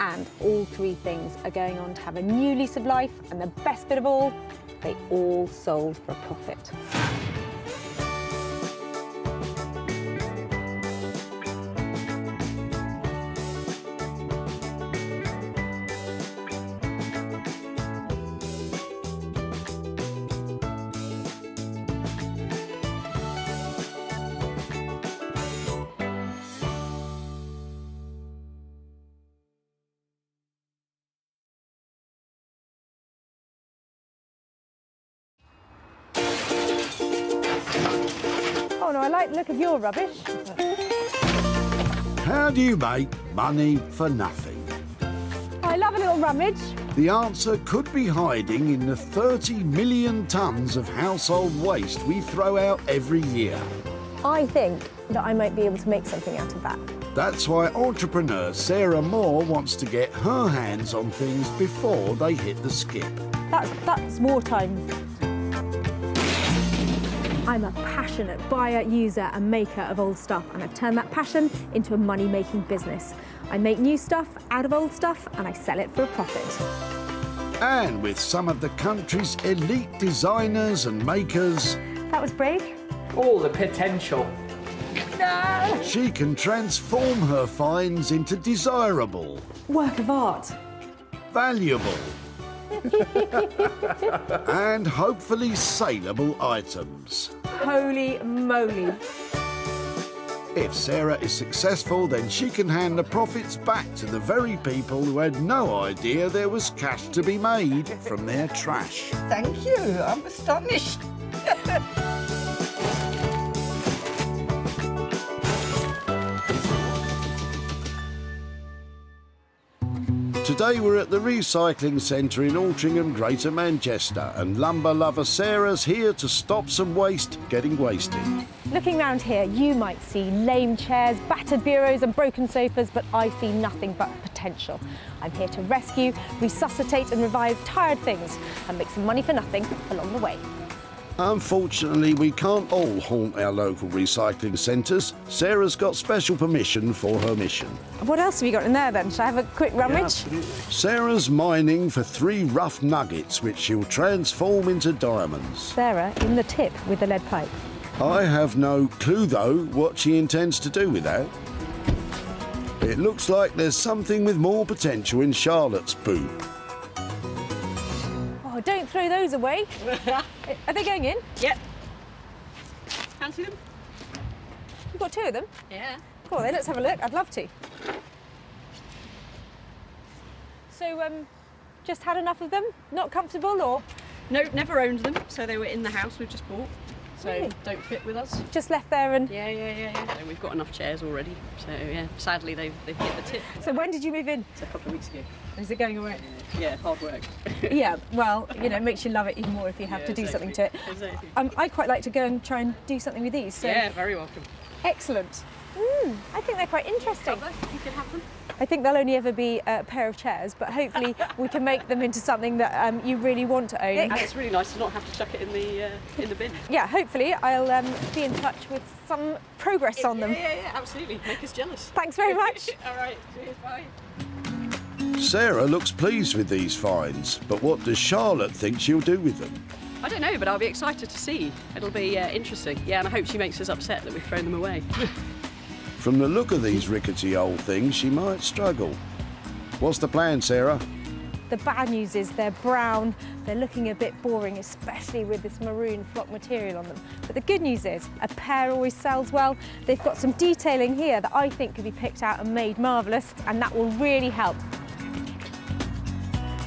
And all 3 things are going on to have a new lease of life, and the best bit of all, they all sold for a profit. Oh no, I like the look of your rubbish. How do you make money for nothing? I love a little rummage. The answer could be hiding in the 30 million tonnes of household waste we throw out every year. I think that I might be able to make something out of that. That's why entrepreneur Sarah Moore wants to get her hands on things before they hit the skip. That's wartime. I'm a passionate buyer, user and maker of old stuff, and I've turned that passion into a money-making business. I make new stuff out of old stuff and I sell it for a profit. And with some of the country's elite designers and makers, That was brave. All the potential. No! she can transform her finds into desirable, work of art. Valuable. And hopefully saleable items. Holy moly. If Sarah is successful, then she can hand the profits back to the very people who had no idea there was cash to be made from their trash. Thank you, I'm astonished. Today we're at the Recycling Centre in Altrincham, Greater Manchester, and lumber lover Sarah's here to stop some waste getting wasted. Looking round here, you might see lame chairs, battered bureaus and broken sofas, but I see nothing but potential. I'm here to rescue, resuscitate and revive tired things and make some money for nothing along the way. Unfortunately, we can't all haunt our local recycling centres. Sarah's got special permission for her mission. What else have you got in there then? Shall I have a quick rummage? Sarah's mining for 3 rough nuggets, which she'll transform into diamonds. Sarah in the tip with the lead pipe. I have no clue, though, what she intends to do with that. It looks like there's something with more potential in Charlotte's boot. Oh, don't throw those away. Are they going in? Yep. Fancy them? You've got 2 of them? Yeah. Cool, then let's have a look. I'd love to. So, just had enough of them? Not comfortable, or? No, never owned them, so they were in the house we've just bought. So Really? don't fit with us. Just left there and... Yeah. So we've got enough chairs already. So yeah, sadly they've hit the tip. So when did you move in? It's a couple of weeks ago. Is it going all right? Yeah, hard work. Yeah, well, you know, it makes you love it even more if you have to do something to it. Exactly. I'd quite like to go and try and do something with these. So. Yeah, very welcome. Excellent. I think they're quite interesting. You can have them. I think they'll only ever be a pair of chairs, but hopefully we can make them into something that you really want to own. And it's really nice to not have to chuck it in the bin. Yeah, hopefully I'll be in touch with some progress on them. Yeah, absolutely. Make us jealous. Thanks very much. All right, cheers, bye. Sarah looks pleased with these finds, but what does Charlotte think she'll do with them? I don't know, but I'll be excited to see. It'll be interesting. Yeah, and I hope she makes us upset that we've thrown them away. From the look of these rickety old things, she might struggle. What's the plan, Sarah? The bad news is they're brown, they're looking a bit boring, especially with this maroon flock material on them. But the good news is a pair always sells well. They've got some detailing here that I think could be picked out and made marvellous, and that will really help.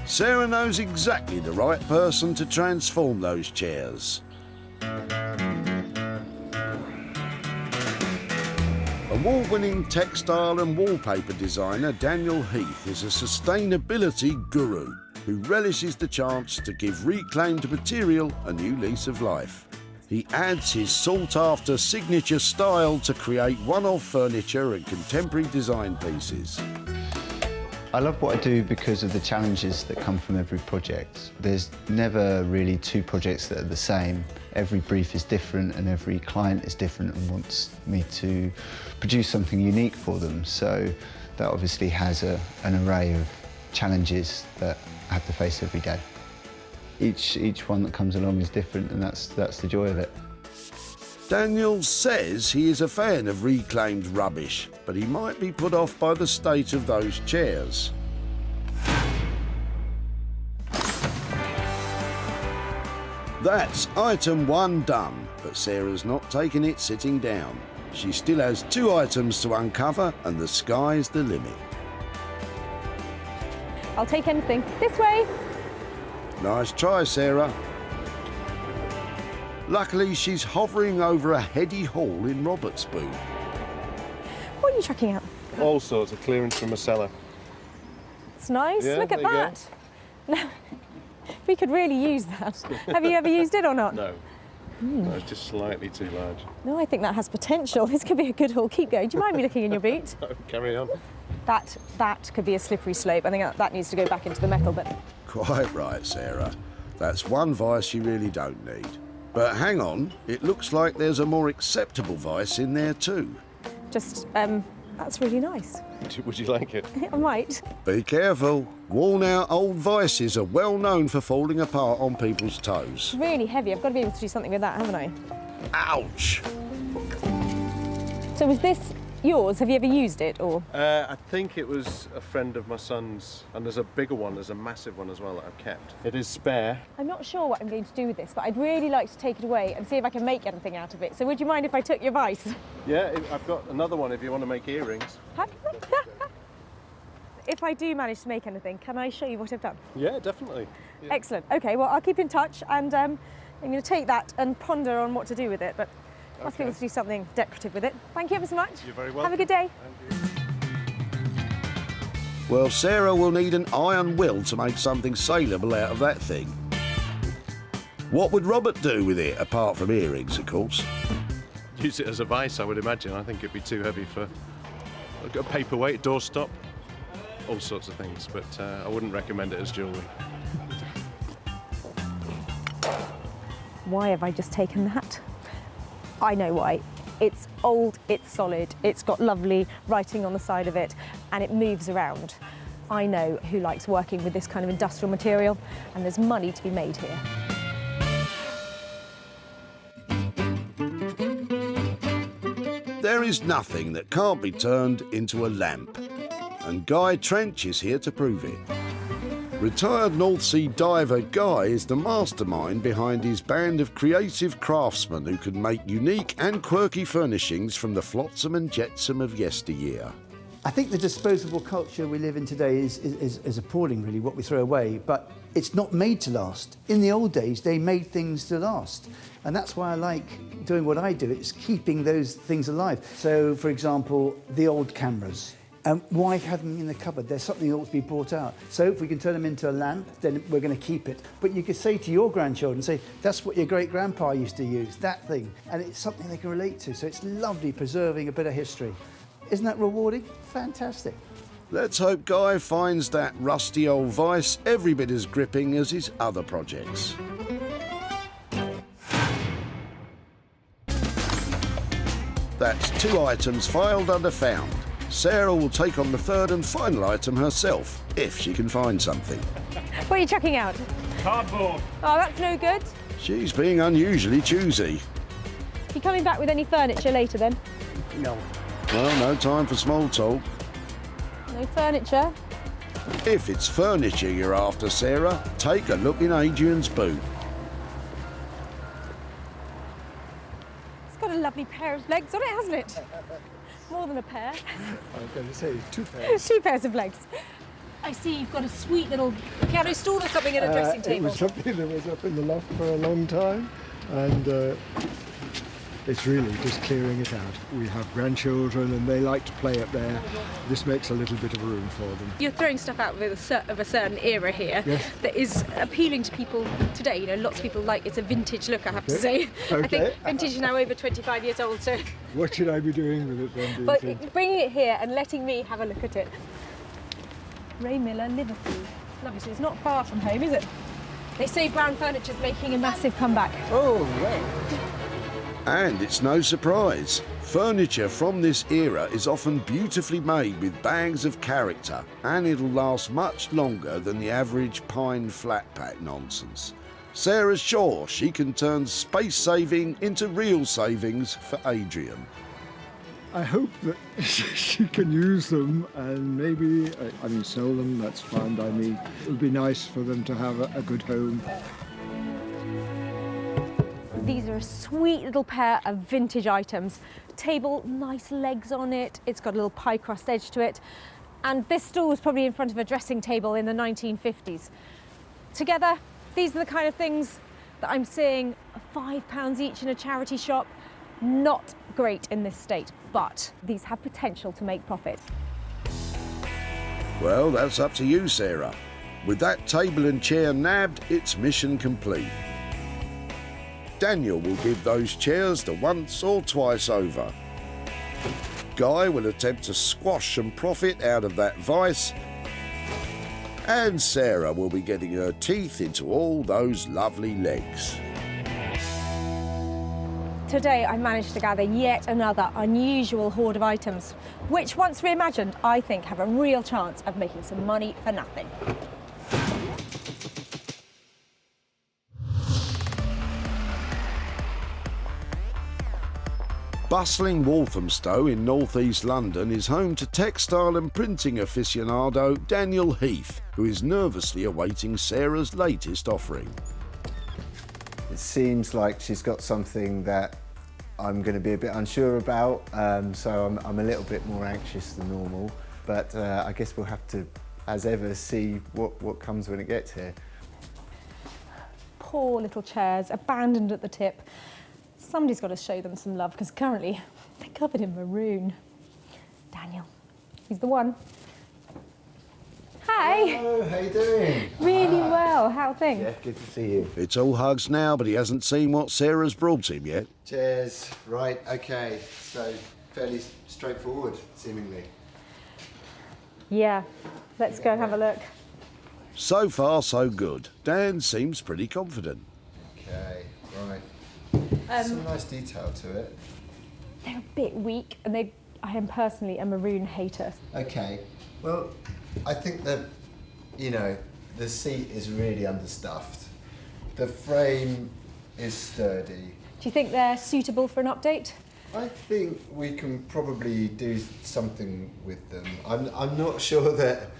Sarah knows exactly the right person to transform those chairs. Award-winning textile and wallpaper designer Daniel Heath is a sustainability guru who relishes the chance to give reclaimed material a new lease of life. He adds his sought-after signature style to create one-off furniture and contemporary design pieces. I love what I do because of the challenges that come from every project. There's never really 2 projects that are the same. Every brief is different and every client is different and wants me to produce something unique for them. So that obviously has an array of challenges that I have to face every day. Each one that comes along is different, and that's the joy of it. Daniel says he is a fan of reclaimed rubbish, but he might be put off by the state of those chairs. That's item 1 done, but Sarah's not taking it sitting down. She still has 2 items to uncover, and the sky's the limit. I'll take anything. This way. Nice try, Sarah. Luckily, she's hovering over a heady haul in Robert's boot. What are you chucking out? All sorts of clearance from a cellar. It's nice. Yeah, Look at there you that. No, we could really use that. Have you ever used it or not? No. No, it's just slightly too large. No, I think that has potential. This could be a good haul. Keep going. Do you mind me looking in your boot? No, carry on. That could be a slippery slope. I think that needs to go back into the metal, but... Quite right, Sarah. That's one vice you really don't need. But hang on, it looks like there's a more acceptable vice in there too. Just, that's really nice. Would you like it? I might. Be careful. Worn-out old vices are well known for falling apart on people's toes. It's really heavy. I've got to be able to do something with that, haven't I? Ouch! So was this yours? Have you ever used it, or? I think it was a friend of my son's, and there's a bigger one, there's a massive one as well that I've kept. It is spare. I'm not sure what I'm going to do with this, but I'd really like to take it away and see if I can make anything out of it. So would you mind if I took your advice? Yeah, I've got another one if you want to make earrings. If I do manage to make anything, can I show you what I've done? Yeah, definitely. Yeah. Excellent. Okay, well, I'll keep in touch, and I'm going to take that and ponder on what to do with it, but must be able to do something decorative with it. Thank you ever so much. You're very welcome. Have a good day. Well, Sarah will need an iron will to make something saleable out of that thing. What would Robert do with it, apart from earrings, of course? Use it as a vise, I would imagine. I think it'd be too heavy for a paperweight, doorstop, all sorts of things, but I wouldn't recommend it as jewellery. Why have I just taken that? I know why. It's old, it's solid, it's got lovely writing on the side of it, and it moves around. I know who likes working with this kind of industrial material, and there's money to be made here. There is nothing that can't be turned into a lamp, and Guy Trench is here to prove it. Retired North Sea diver Guy is the mastermind behind his band of creative craftsmen who can make unique and quirky furnishings from the flotsam and jetsam of yesteryear. I think the disposable culture we live in today is appalling, really, what we throw away, but it's not made to last. In the old days, they made things to last. And that's why I like doing what I do, it's keeping those things alive. So, for example, the old cameras. Why have them in the cupboard? There's something that ought to be brought out. So if we can turn them into a lamp, then we're going to keep it. But you could say to your grandchildren, say, that's what your great-grandpa used to use, that thing. And it's something they can relate to. So it's lovely preserving a bit of history. Isn't that rewarding? Fantastic. Let's hope Guy finds that rusty old vice every bit as gripping as his other projects. That's 2 items filed under found. Sarah will take on the third and final item herself, if she can find something. What are you chucking out? Cardboard. Oh, that's no good. She's being unusually choosy. You coming back with any furniture later then? No. Well, no time for small talk. No furniture? If it's furniture you're after, Sarah, take a look in Adrian's boot. It's got a lovely pair of legs on it, hasn't it? More than a pair. I was going to say 2 pairs. 2 pairs of legs. I see you've got a sweet little piano stool or something at a dressing table. It was something that was up in the loft for a long time, and it's really just clearing it out. We have grandchildren and they like to play up there. This makes a little bit of room for them. You're throwing stuff out of a certain era here that is appealing to people today. You know, lots of people like it's a vintage look, I have to say. I think vintage is now over 25 years old, so... What should I be doing with it then, do you But think? bringing it here and letting me have a look at it. Ray Miller, Liverpool. Lovely, so it's not far from home, is it? They say brown furniture's making a massive comeback. Oh, right. And it's no surprise. Furniture from this era is often beautifully made with bags of character, and it'll last much longer than the average pine flat pack nonsense. Sarah's sure she can turn space saving into real savings for Adrian. I hope that she can use them and maybe, sell them, that's fine by me. It would be nice for them to have a good home. These are a sweet little pair of vintage items. Table, nice legs on it. It's got a little pie crust edge to it. And this stool was probably in front of a dressing table in the 1950s. Together, these are the kind of things that I'm seeing £5 each in a charity shop. Not great in this state, but these have potential to make profit. Well, that's up to you, Sarah. With that table and chair nabbed, it's mission complete. Daniel will give those chairs the once or twice over. Guy will attempt to squash some profit out of that vice. And Sarah will be getting her teeth into all those lovely legs. Today I managed to gather yet another unusual hoard of items, which once reimagined, I think have a real chance of making some money for nothing. Bustling Walthamstow in north-east London is home to textile and printing aficionado Daniel Heath, who is nervously awaiting Sarah's latest offering. It seems like she's got something that I'm going to be a bit unsure about, so I'm a little bit more anxious than normal. But I guess we'll have to, as ever, see what comes when it gets here. Poor little chairs, abandoned at the tip. Somebody's got to show them some love, because currently they're covered in maroon. Daniel, he's the one. Hi. Hello, how you doing? Really well, how are things? Yeah, good to see you. It's all hugs now, but he hasn't seen what Sarah's brought him yet. Cheers. Right, okay, so fairly straightforward, seemingly. Yeah, let's go and have a look. So far, so good. Dan seems pretty confident. Okay, right. Some nice detail to it. They're a bit weak, and I am personally a maroon hater. Okay, well, I think that, you know, the seat is really understuffed. The frame is sturdy. Do you think they're suitable for an update? I think we can probably do something with them. I'm not sure that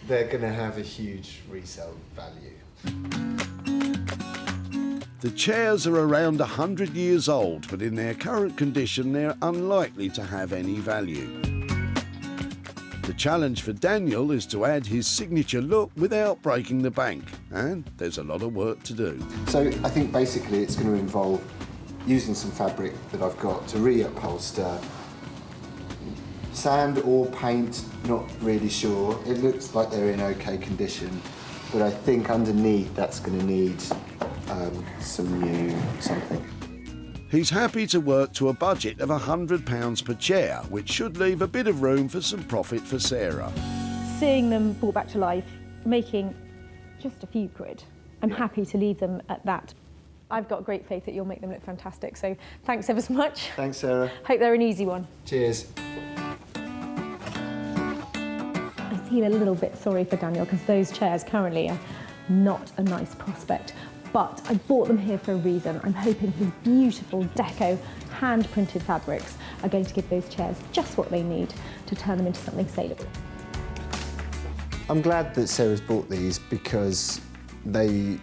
they're going to have a huge resale value. The chairs are around 100 years old, but in their current condition, they're unlikely to have any value. The challenge for Daniel is to add his signature look without breaking the bank, and there's a lot of work to do. So I think basically it's going to involve using some fabric that I've got to re-upholster. Sand or paint, not really sure. It looks like they're in okay condition, but I think underneath that's going to need some new something. He's happy to work to a budget of £100 per chair, which should leave a bit of room for some profit for Sarah. Seeing them brought back to life, making just a few quid, I'm happy to leave them at that. I've got great faith that you'll make them look fantastic, so thanks ever so much. Thanks, Sarah. Hope they're an easy one. Cheers. I feel a little bit sorry for Daniel, because those chairs currently are not a nice prospect. But I bought them here for a reason. I'm hoping his beautiful deco hand-printed fabrics are going to give those chairs just what they need to turn them into something saleable. I'm glad that Sarah's bought these because they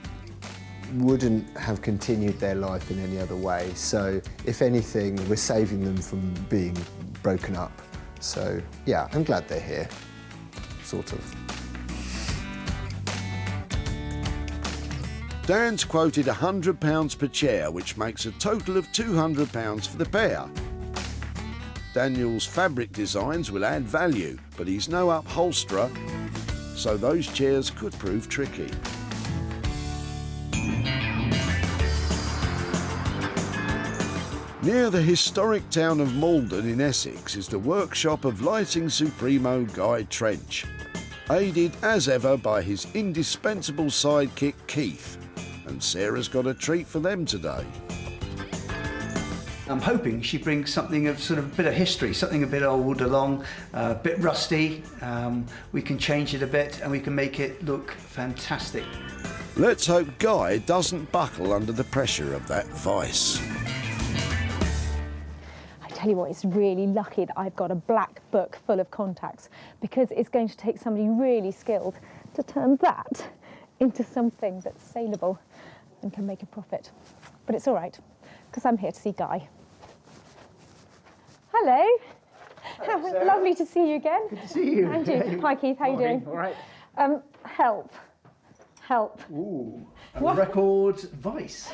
wouldn't have continued their life in any other way. So if anything, we're saving them from being broken up. So yeah, I'm glad they're here, sort of. Dan's quoted £100 per chair, which makes a total of £200 for the pair. Daniel's fabric designs will add value, but he's no upholsterer, so those chairs could prove tricky. Near the historic town of Malden in Essex is the workshop of lighting supremo Guy Trench, aided as ever by his indispensable sidekick Keith. And Sarah's got a treat for them today. I'm hoping she brings something of sort of a bit of history, something a bit old along, a bit rusty. We can change it a bit and we can make it look fantastic. Let's hope Guy doesn't buckle under the pressure of that vice. I tell you what, it's really lucky that I've got a black book full of contacts, because it's going to take somebody really skilled to turn that into something that's saleable and can make a profit. But it's all right, because I'm here to see Guy. Hello. Hello, lovely to see you again. Good to see you. And you. Hi, Keith, how you doing? All right. Help. Ooh, a record vice.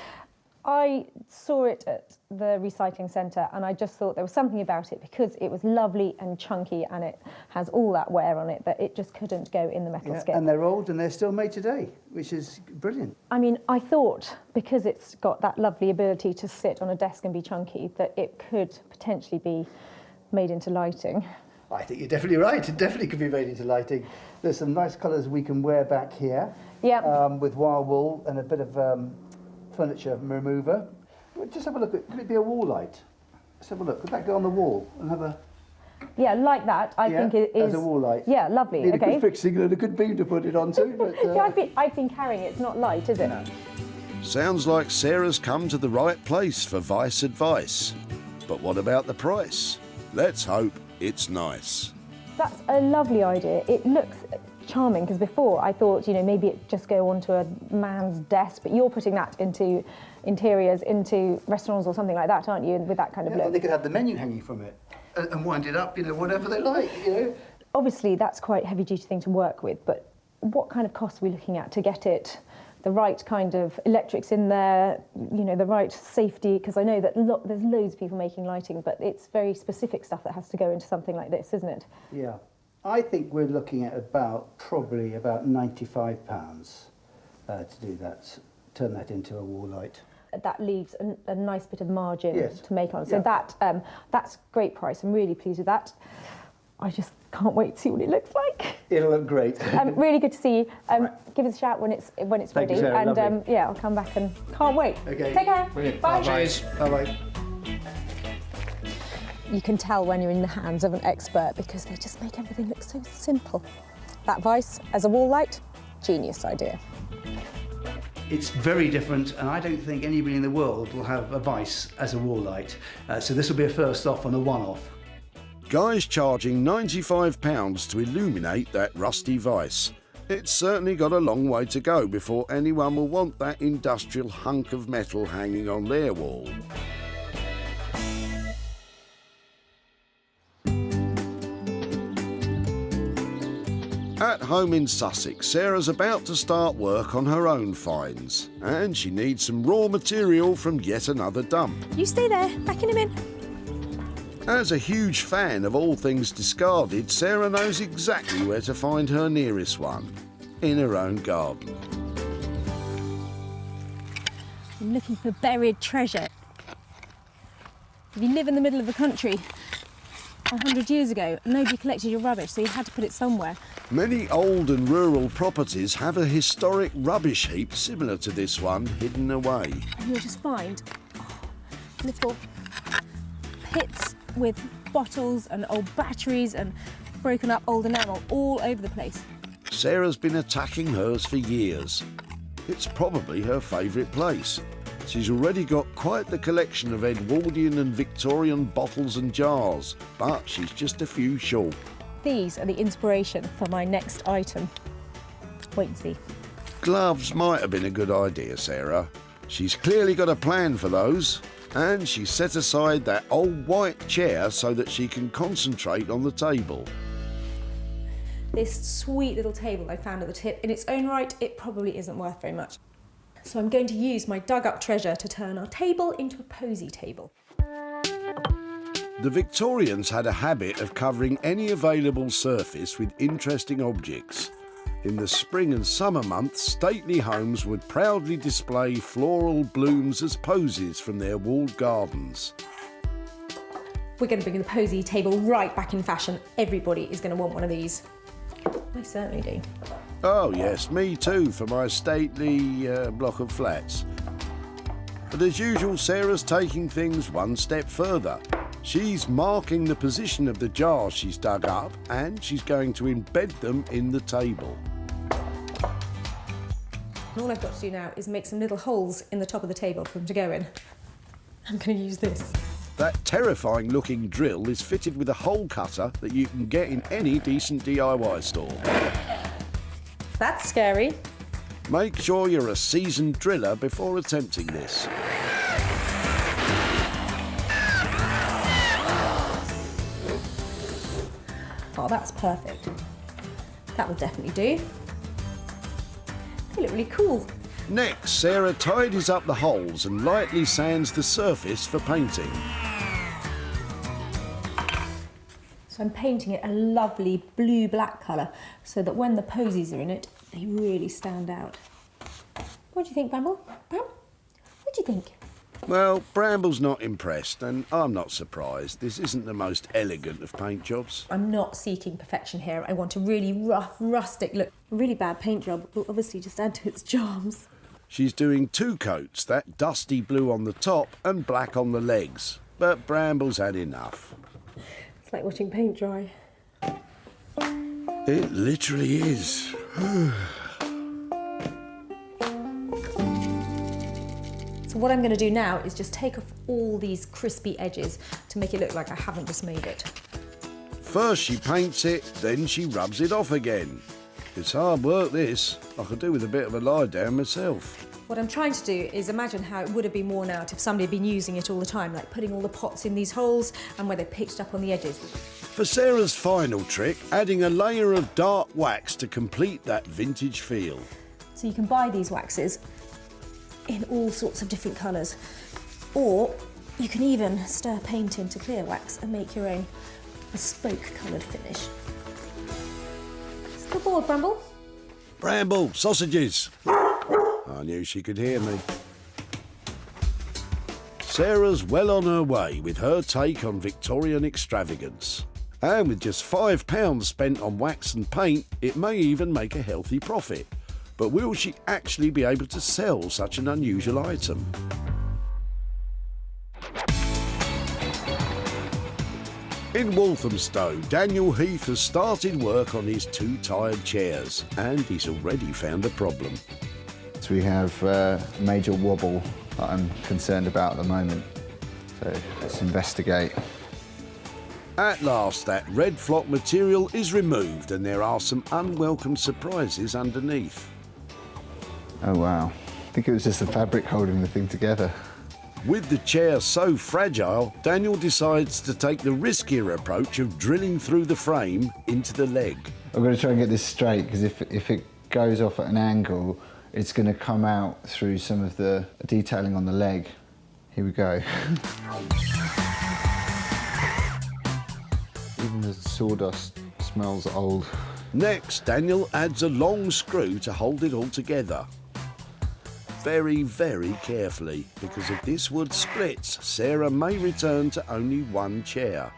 I saw it at the recycling centre and I just thought there was something about it, because it was lovely and chunky and it has all that wear on it, that it just couldn't go in the metal skip. And they're old and they're still made today, which is brilliant. I mean, I thought, because it's got that lovely ability to sit on a desk and be chunky, that it could potentially be made into lighting. I think you're definitely right. It definitely could be made into lighting. There's some nice colours we can wear back here. Yeah. With wire wool and a bit of furniture remover. Just have a look. Could it be a wall light? Let's have a look. Could that go on the wall and have a... Yeah, like that. I think it is... as a wall light. Yeah, lovely. Need okay. a good fixing and a good beam to put it onto. But, yeah, I've been carrying it. It's not light, is it? No. Sounds like Sarah's come to the right place for vice advice. But what about the price? Let's hope it's nice. That's a lovely idea. It looks charming, because before I thought, you know, maybe it just go onto a man's desk, but you're putting that into interiors, into restaurants or something like that, aren't you, with that kind of look? They could have the menu hanging from it and wind it up, you know, whatever they like, you know. Obviously, that's quite a heavy-duty thing to work with, but what kind of costs are we looking at to get it the right kind of electrics in there, you know, the right safety? Because I know that there's loads of people making lighting, but it's very specific stuff that has to go into something like this, isn't it? Yeah. I think we're looking at probably about £95 to do that, turn that into a wall light. That leaves a nice bit of margin to make on. So Yeah. that's great price. I'm really pleased with that. I just can't wait to see what it looks like. It'll look great. Really good to see you. Give us a shout when it's Thank ready, you, Sarah. and Lovely. yeah, I'll come back and can't wait. Okay. Take care. Brilliant. Bye. Cheers. Bye-bye. You can tell when you're in the hands of an expert because they just make everything look so simple. That vice as a wall light, genius idea. It's very different, and I don't think anybody in the world will have a vice as a wall light. So this will be a first off and a one-off. Guy's charging £95 to illuminate that rusty vice. It's certainly got a long way to go before anyone will want that industrial hunk of metal hanging on their wall. At home in Sussex, Sarah's about to start work on her own finds, and she needs some raw material from yet another dump. You stay there, back in a minute. As a huge fan of all things discarded, Sarah knows exactly where to find her nearest one, in her own garden. I'm looking for buried treasure. If you live in the middle of the country 100 years ago, nobody collected your rubbish, so you had to put it somewhere. Many old and rural properties have a historic rubbish heap similar to this one hidden away. And you'll just find little pits with bottles and old batteries and broken up old enamel all over the place. Sarah's been attacking hers for years. It's probably her favourite place. She's already got quite the collection of Edwardian and Victorian bottles and jars, but she's just a few short. These are the inspiration for my next item. Wait and see. Gloves might have been a good idea, Sarah. She's clearly got a plan for those, and she set aside that old white chair so that she can concentrate on the table. This sweet little table I found at the tip, in its own right, it probably isn't worth very much. So I'm going to use my dug-up treasure to turn our table into a posy table. The Victorians had a habit of covering any available surface with interesting objects. In the spring and summer months, stately homes would proudly display floral blooms as posies from their walled gardens. We're going to bring the posy table right back in fashion. Everybody is going to want one of these. I certainly do. Oh yes, me too, for my stately block of flats. But as usual, Sarah's taking things one step further. She's marking the position of the jars she's dug up, and she's going to embed them in the table. And all I've got to do now is make some little holes in the top of the table for them to go in. I'm going to use this. That terrifying looking drill is fitted with a hole cutter that you can get in any decent DIY store. That's scary. Make sure you're a seasoned driller before attempting this. Oh, that's perfect. That will definitely do. They look really cool. Next, Sarah tidies up the holes and lightly sands the surface for painting. So I'm painting it a lovely blue-black colour so that when the posies are in it, they really stand out. What do you think, Bramble? Bram? What do you think? Well, Bramble's not impressed, and I'm not surprised. This isn't the most elegant of paint jobs. I'm not seeking perfection here. I want a really rough, rustic look. A really bad paint job will obviously just add to its charms. She's doing two coats, that dusty blue on the top and black on the legs. But Bramble's had enough. It's like watching paint dry. It literally is. It's What I'm going to do now is just take off all these crispy edges to make it look like I haven't just made it. First she paints it, then she rubs it off again. It's hard work, this. I could do with a bit of a lie down myself. What I'm trying to do is imagine how it would have been worn out if somebody had been using it all the time, like putting all the pots in these holes and where they picked up on the edges. For Sarah's final trick, adding a layer of dark wax to complete that vintage feel. So you can buy these waxes in all sorts of different colours, or you can even stir paint into clear wax and make your own bespoke coloured finish. Good board, Bramble. Bramble, sausages. I knew she could hear me. Sarah's well on her way with her take on Victorian extravagance. And with just £5 spent on wax and paint, it may even make a healthy profit. But will she actually be able to sell such an unusual item? In Walthamstow, Daniel Heath has started work on his 2 tired chairs, and he's already found a problem. So we have a major wobble that I'm concerned about at the moment. So let's investigate. At last, that red flock material is removed and there are some unwelcome surprises underneath. Oh wow, I think it was just the fabric holding the thing together. With the chair so fragile, Daniel decides to take the riskier approach of drilling through the frame into the leg. I'm going to try and get this straight, because if it goes off at an angle, it's going to come out through some of the detailing on the leg. Here we go. Even the sawdust smells old. Next, Daniel adds a long screw to hold it all together. Very, very carefully, because if this wood splits, Sarah may return to only 1 chair.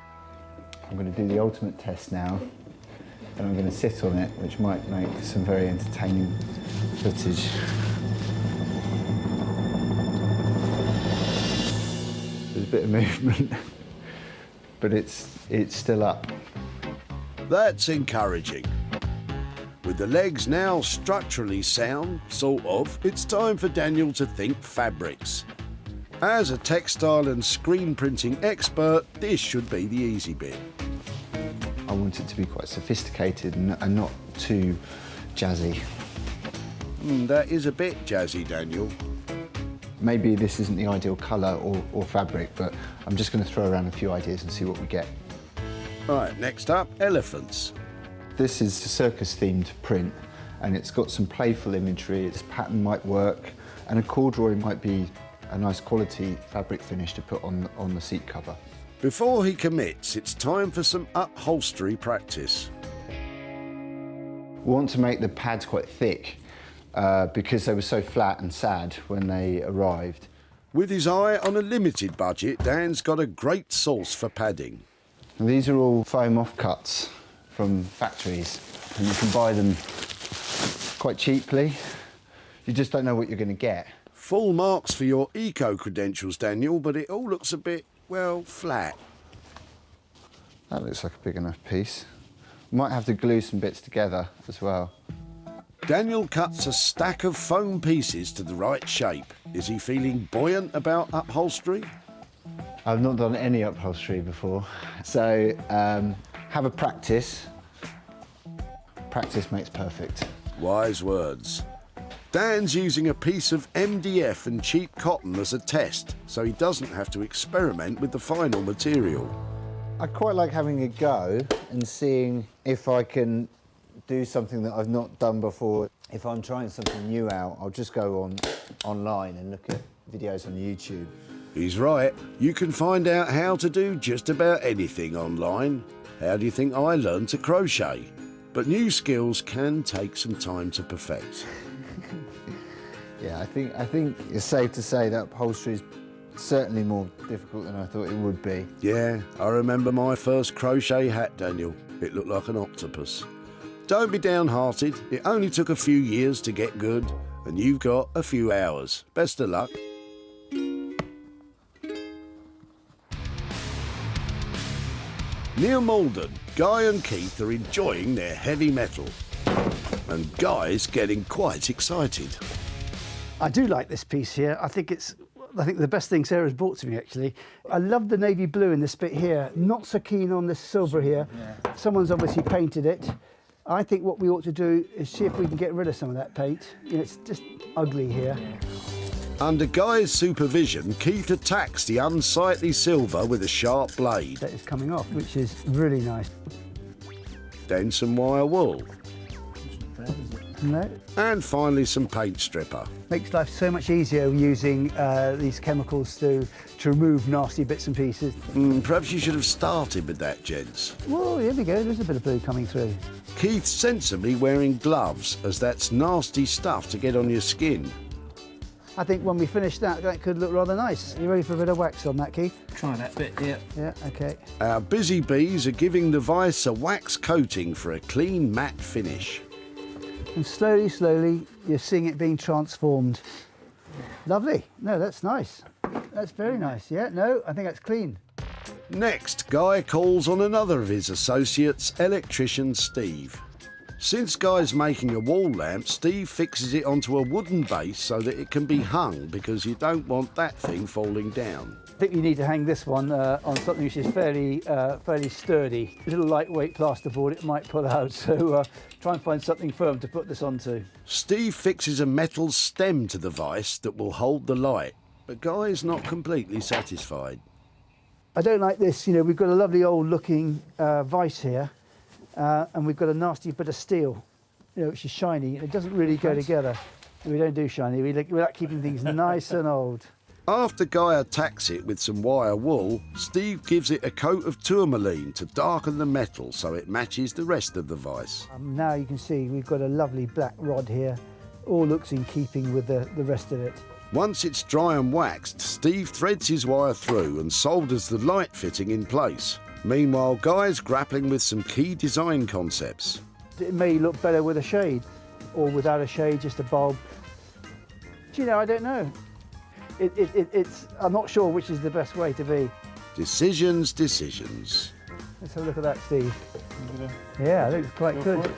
I'm going to do the ultimate test now, and I'm going to sit on it, which might make some very entertaining footage. There's a bit of movement, but it's still up. That's encouraging. With the legs now structurally sound, sort of, it's time for Daniel to think fabrics. As a textile and screen printing expert, this should be the easy bit. I want it to be quite sophisticated and not too jazzy. That is a bit jazzy, Daniel. Maybe this isn't the ideal colour or fabric, but I'm just going to throw around a few ideas and see what we get. Right, next up, elephants. This is a circus-themed print, and it's got some playful imagery. Its pattern might work, and a corduroy might be a nice quality fabric finish to put on the seat cover. Before he commits, it's time for some upholstery practice. We want to make the pads quite thick, because they were so flat and sad when they arrived. With his eye on a limited budget, Dan's got a great source for padding. And these are all foam offcuts from factories, and you can buy them quite cheaply. You just don't know what you're going to get. Full marks for your eco-credentials, Daniel, but it all looks a bit, well, flat. That looks like a big enough piece. Might have to glue some bits together as well. Daniel cuts a stack of foam pieces to the right shape. Is he feeling buoyant about upholstery? I've not done any upholstery before, so have a practice. Practice makes perfect. Wise words. Dan's using a piece of MDF and cheap cotton as a test, so he doesn't have to experiment with the final material. I quite like having a go and seeing if I can do something that I've not done before. If I'm trying something new out, I'll just go online and look at videos on YouTube. He's right. You can find out how to do just about anything online. How do you think I learned to crochet? But new skills can take some time to perfect. Yeah, I think it's safe to say that upholstery is certainly more difficult than I thought it would be. Yeah, I remember my first crochet hat, Daniel. It looked like an octopus. Don't be downhearted. It only took a few years to get good, and you've got a few hours. Best of luck. Near Malden, Guy and Keith are enjoying their heavy metal. And Guy's getting quite excited. I do like this piece here. I think it's I think the best thing Sarah's brought to me, actually. I love the navy blue in this bit here. Not so keen on this silver here. Yeah. Someone's obviously painted it. I think what we ought to do is see if we can get rid of some of that paint. You know, it's just ugly here. Under Guy's supervision, Keith attacks the unsightly silver with a sharp blade. That is coming off, which is really nice. Then some wire wool. No. And finally some paint stripper. Makes life so much easier using these chemicals to remove nasty bits and pieces. Perhaps you should have started with that, gents. Well, here we go, there's a bit of blue coming through. Keith's sensibly wearing gloves, as that's nasty stuff to get on your skin. I think when we finish that, that could look rather nice. You ready for a bit of wax on that, Keith? Try that bit, yeah. Yeah, OK. Our busy bees are giving the vice a wax coating for a clean matte finish. And slowly, slowly, you're seeing it being transformed. Lovely. No, that's nice. That's very nice. Yeah, no, I think that's clean. Next, Guy calls on another of his associates, electrician Steve. Since Guy's making a wall lamp, Steve fixes it onto a wooden base so that it can be hung, because you don't want that thing falling down. I think you need to hang this one on something which is fairly sturdy. A little lightweight plasterboard, it might pull out, so try and find something firm to put this onto. Steve fixes a metal stem to the vice that will hold the light, but Guy is not completely satisfied. I don't like this, you know, we've got a lovely old looking vice here, and we've got a nasty bit of steel, you know, which is shiny. It doesn't really go together. We don't do shiny, we like keeping things nice and old. After Guy attacks it with some wire wool, Steve gives it a coat of tourmaline to darken the metal so it matches the rest of the vice. Now you can see we've got a lovely black rod here. All looks in keeping with the rest of it. Once it's dry and waxed, Steve threads his wire through and solders the light fitting in place. Meanwhile, Guy's grappling with some key design concepts. It may look better with a shade, or without a shade, just a bulb. Do you know, I don't know. I'm not sure which is the best way to be. Decisions. Let's have a look at that, Steve. Yeah, I think it's quite good.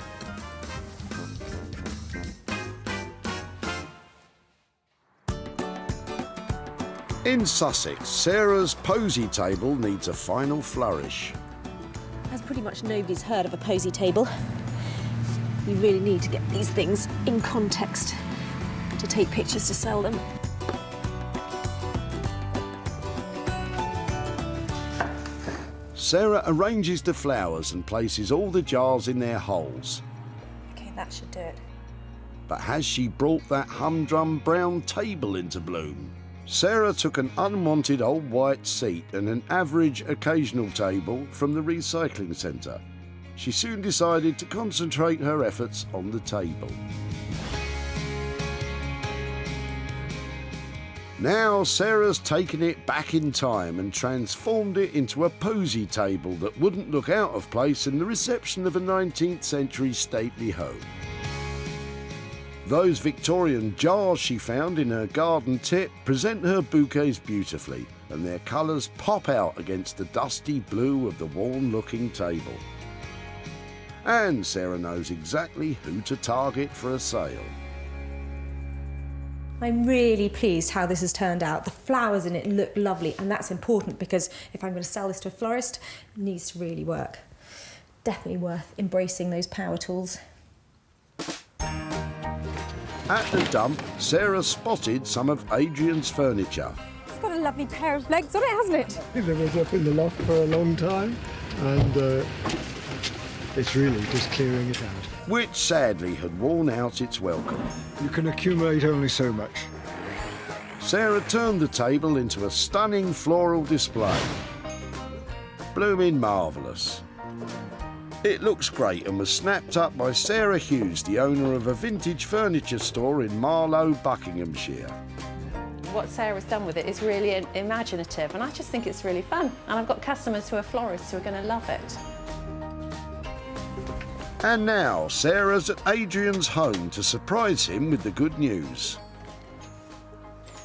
In Sussex, Sarah's posy table needs a final flourish. As pretty much nobody's heard of a posy table, we really need to get these things in context to take pictures to sell them. Sarah arranges the flowers and places all the jars in their holes. OK, that should do it. But has she brought that humdrum brown table into bloom? Sarah took an unwanted old white seat and an average occasional table from the recycling centre. She soon decided to concentrate her efforts on the table. Now Sarah's taken it back in time and transformed it into a posy table that wouldn't look out of place in the reception of a 19th century stately home. Those Victorian jars she found in her garden tip present her bouquets beautifully, and their colours pop out against the dusty blue of the worn-looking table. And Sarah knows exactly who to target for a sale. I'm really pleased how this has turned out. The flowers in it look lovely, and that's important because if I'm going to sell this to a florist, it needs to really work. Definitely worth embracing those power tools. At the dump, Sarah spotted some of Adrian's furniture. It's got a lovely pair of legs on it, hasn't it? It was up in the loft for a long time, and it's really just clearing it out. Which sadly had worn out its welcome. You can accumulate only so much. Sarah turned the table into a stunning floral display. Blooming marvellous. It looks great and was snapped up by Sarah Hughes, the owner of a vintage furniture store in Marlow, Buckinghamshire. What Sarah's done with it is really imaginative, and I just think it's really fun. And I've got customers who are florists who are going to love it. And now, Sarah's at Adrian's home to surprise him with the good news.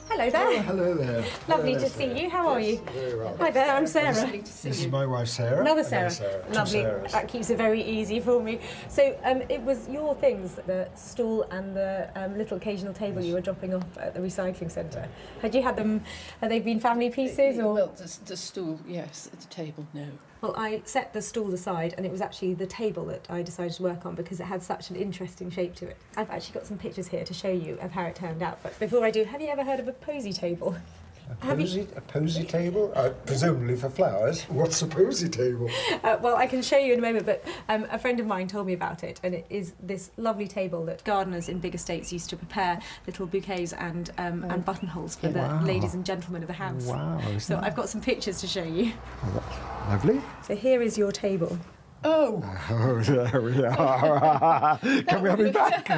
Hello hello there. Oh, hello there. Lovely Hello to there, see you. How are you? Very well. Hi there, I'm Sarah. This is my wife, Sarah. Another Sarah. Two Lovely. Sarahs. That keeps it very easy for me. So it was your things, the stool and the little occasional table you were dropping off at the recycling centre. Had you had them, had they been family pieces or? Well, the stool, yes. The table, no. Well, I set the stool aside and it was actually the table that I decided to work on because it had such an interesting shape to it. I've actually got some pictures here to show you of how it turned out. But before I do, have you ever heard of a posy table? A posy table? Presumably for flowers. What's a posy table? Well, I can show you in a moment, but a friend of mine told me about it, and it is this lovely table that gardeners in big estates used to prepare little bouquets and buttonholes for the ladies and gentlemen of the house. Wow. So I've got some pictures to show you. Lovely. So here is your table. Oh! Oh, there we are. Can we have it back?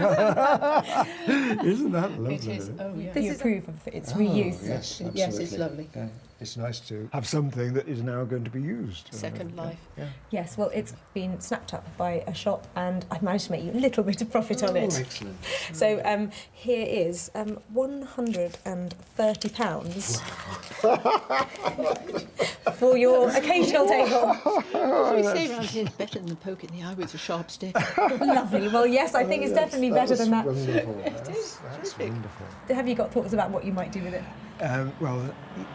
Isn't that lovely? It is. Oh, yeah. You approve of its reuse. Yes, absolutely. Yes, it's lovely. Yeah. It's nice to have something that is now going to be used. Second life. Yeah. Yes, well, it's been snapped up by a shop and I've managed to make you a little bit of profit on it. Excellent. So here is £130 for your occasional table. As we say around here, it's better than the poke in the eye with a sharp stick. Lovely. Well, yes, I think it's definitely better than that. Wonderful. It is. That's wonderful. Have you got thoughts about what you might do with it? Well,